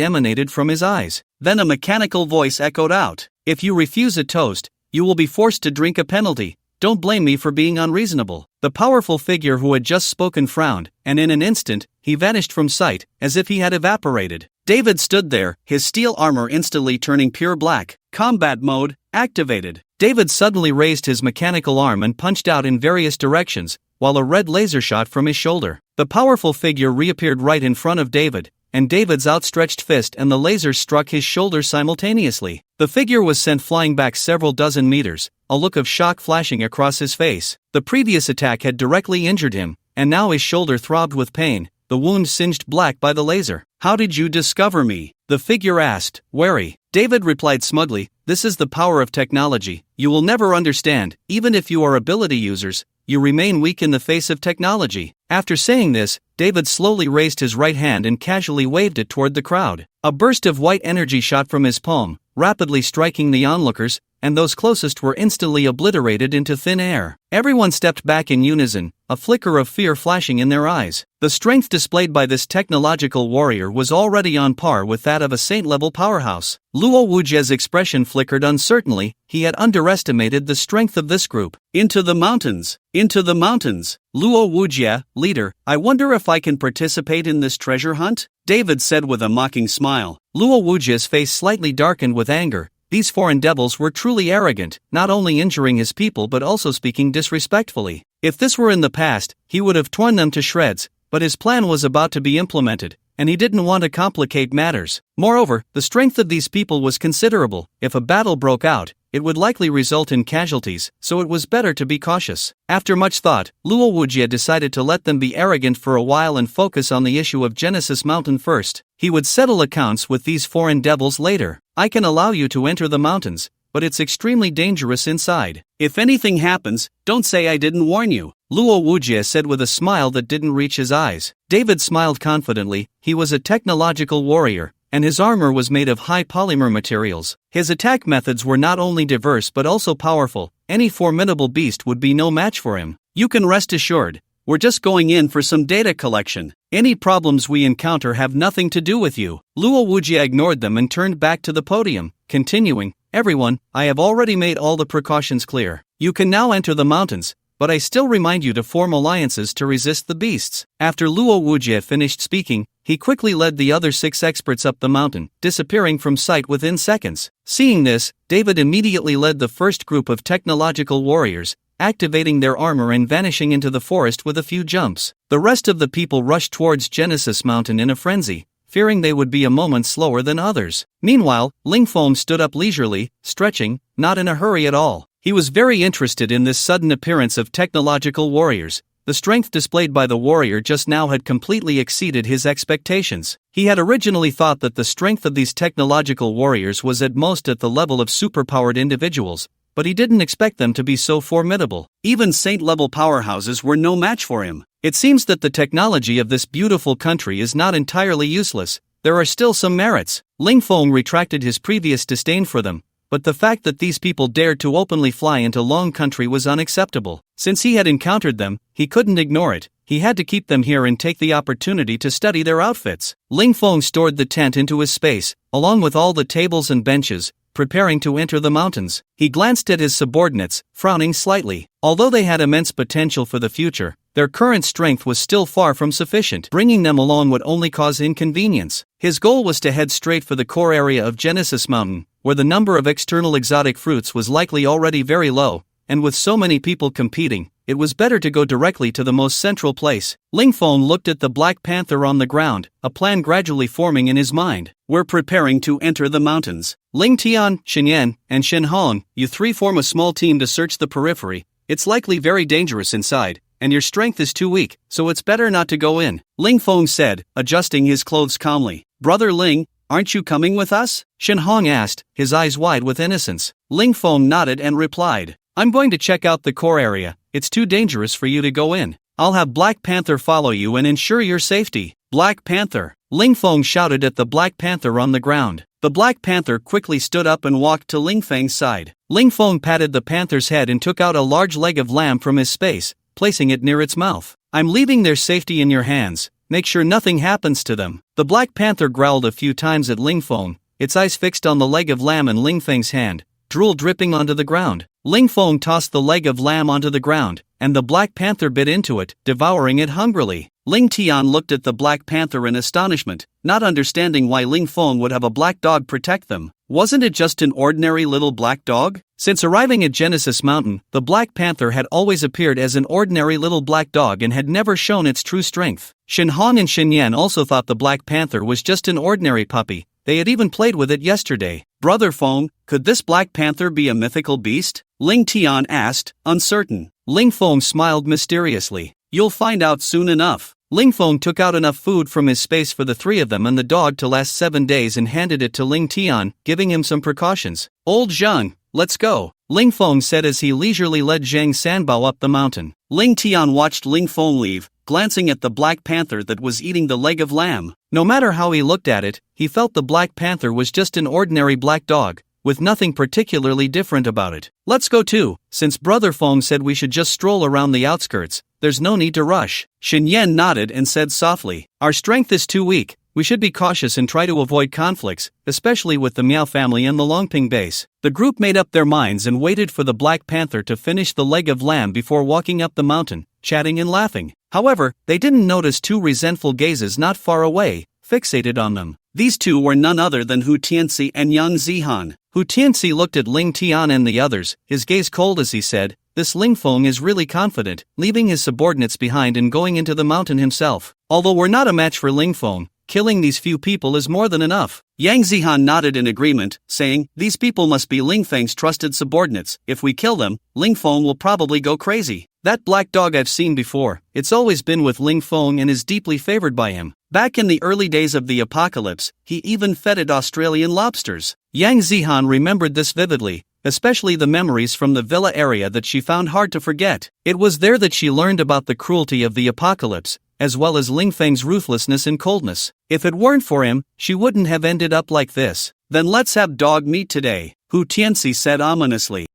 Speaker 1: emanated from his eyes. Then a mechanical voice echoed out. If you refuse a toast, you will be forced to drink a penalty. Don't blame me for being unreasonable. The powerful figure who had just spoken frowned, and in an instant, he vanished from sight, as if he had evaporated. David stood there, his steel armor instantly turning pure black. Combat mode activated. David suddenly raised his mechanical arm and punched out in various directions, while a red laser shot from his shoulder. The powerful figure reappeared right in front of David, and David's outstretched fist and the laser struck his shoulder simultaneously. The figure was sent flying back several dozen meters, a look of shock flashing across his face. The previous attack had directly injured him, and now his shoulder throbbed with pain, the wound singed black by the laser. How did you discover me? The figure asked, wary. David replied smugly, this is the power of technology. You will never understand, even if you are ability users, you remain weak in the face of technology. After saying this, David slowly raised his right hand and casually waved it toward the crowd. A burst of white energy shot from his palm, rapidly striking the onlookers, and those closest were instantly obliterated into thin air. Everyone stepped back in unison, a flicker of fear flashing in their eyes. The strength displayed by this technological warrior was already on par with that of a saint-level powerhouse. Luo Wujie's expression flickered uncertainly. He had underestimated the strength of this group. Into the mountains! Into the mountains! Luo Wujie, leader, I wonder if I can participate in this treasure hunt? David said with a mocking smile. Luo Wujie's face slightly darkened with anger. These foreign devils were truly arrogant, not only injuring his people but also speaking disrespectfully. If this were in the past, he would have torn them to shreds, but his plan was about to be implemented, and he didn't want to complicate matters. Moreover, the strength of these people was considerable. If a battle broke out, it would likely result in casualties, so it was better to be cautious. After much thought, Luo Wujie decided to let them be arrogant for a while and focus on the issue of Genesis Mountain first. He would settle accounts with these foreign devils later. I can allow you to enter the mountains, but it's extremely dangerous inside. If anything happens, don't say I didn't warn you, Luo Wujie said with a smile that didn't reach his eyes. David smiled confidently. He was a technological warrior, and his armor was made of high polymer materials. His attack methods were not only diverse but also powerful. Any formidable beast would be no match for him. You can rest assured, we're just going in for some data collection. Any problems we encounter have nothing to do with you. Luo Wujie ignored them and turned back to the podium, continuing, everyone, I have already made all the precautions clear. You can now enter the mountains, but I still remind you to form alliances to resist the beasts. After Luo Wujie finished speaking, he quickly led the other 6 experts up the mountain, disappearing from sight within seconds. Seeing this, David immediately led the first group of technological warriors, activating their armor and vanishing into the forest with a few jumps. The rest of the people rushed towards Genesis Mountain in a frenzy, fearing they would be a moment slower than others. Meanwhile, Lingfeng stood up leisurely, stretching, not in a hurry at all. He was very interested in this sudden appearance of technological warriors. The strength displayed by the warrior just now had completely exceeded his expectations. He had originally thought that the strength of these technological warriors was at most at the level of superpowered individuals, but he didn't expect them to be so formidable. Even saint-level powerhouses were no match for him. It seems that the technology of this beautiful country is not entirely useless. There are still some merits. Lingfeng retracted his previous disdain for them, but the fact that these people dared to openly fly into Long Country was unacceptable. Since he had encountered them, he couldn't ignore it. He had to keep them here and take the opportunity to study their outfits. Lingfeng stored the tent into his space, along with all the tables and benches, preparing to enter the mountains. He glanced at his subordinates, frowning slightly. Although they had immense potential for the future, their current strength was still far from sufficient. Bringing them along would only cause inconvenience. His goal was to head straight for the core area of Genesis Mountain, where the number of external exotic fruits was likely already very low, and with so many people competing, it was better to go directly to the most central place. Lingfeng looked at the Black Panther on the ground, a plan gradually forming in his mind. We're preparing to enter the mountains. Ling Tian, Shenyan, and Shen Hong, you 3 form a small team to search the periphery. It's likely very dangerous inside, and your strength is too weak, so it's better not to go in, Lingfeng said, adjusting his clothes calmly. Brother Ling, aren't you coming with us? Shen Hong asked, his eyes wide with innocence. Lingfeng nodded and replied, I'm going to check out the core area. It's too dangerous for you to go in. I'll have Black Panther follow you and ensure your safety. Black Panther! Lingfeng shouted at the Black Panther on the ground. The Black Panther quickly stood up and walked to Lingfeng's side. Lingfeng patted the panther's head and took out a large leg of lamb from his space, placing it near its mouth. I'm leaving their safety in your hands. Make sure nothing happens to them. The Black Panther growled a few times at Lingfeng, its eyes fixed on the leg of lamb in Lingfeng's hand, drool dripping onto the ground. Lingfeng tossed the leg of lamb onto the ground, and the Black Panther bit into it, devouring it hungrily. Ling Tian looked at the Black Panther in astonishment, not understanding why Lingfeng would have a black dog protect them. Wasn't it just an ordinary little black dog? Since arriving at Genesis Mountain, the Black Panther had always appeared as an ordinary little black dog and had never shown its true strength. Shen Hong and Shen Yan also thought the Black Panther was just an ordinary puppy. They had even played with it yesterday. Brother Feng, could this Black Panther be a mythical beast? Ling Tian asked, uncertain. Lingfeng smiled mysteriously. You'll find out soon enough. Lingfeng took out enough food from his space for the 3 of them and the dog to last 7 days and handed it to Ling Tian, giving him some precautions. Old Zhang, let's go, Lingfeng said as he leisurely led Zhang Sanbao up the mountain. Ling Tian watched Lingfeng leave, glancing at the Black Panther that was eating the leg of lamb. No matter how he looked at it, he felt the Black Panther was just an ordinary black dog, with nothing particularly different about it. Let's go too, since Brother Feng said we should just stroll around the outskirts, there's no need to rush. Shen Yan nodded and said softly, our strength is too weak, we should be cautious and try to avoid conflicts, especially with the Miao family and the Longping base. The group made up their minds and waited for the Black Panther to finish the leg of lamb before walking up the mountain, chatting and laughing. However, they didn't notice two resentful gazes not far away, fixated on them. These two were none other than Hu Tianxi and Yang Zihan. Hu Tianxi looked at Ling Tian and the others, his gaze cold as he said, this Ling Feng is really confident, leaving his subordinates behind and going into the mountain himself. Although we're not a match for Ling Feng, killing these few people is more than enough. Yang Zihan nodded in agreement, saying, these people must be Ling Feng's trusted subordinates. If we kill them, Ling Feng will probably go crazy. That black dog I've seen before, it's always been with Ling Feng and is deeply favored by him. Back in the early days of the apocalypse, he even feted Australian lobsters. Yang Zihan remembered this vividly, especially the memories from the villa area that she found hard to forget. It was there that she learned about the cruelty of the apocalypse, as well as Ling Feng's ruthlessness and coldness. If it weren't for him, she wouldn't have ended up like this. Then let's have dog meat today, Hu Tianxi said ominously.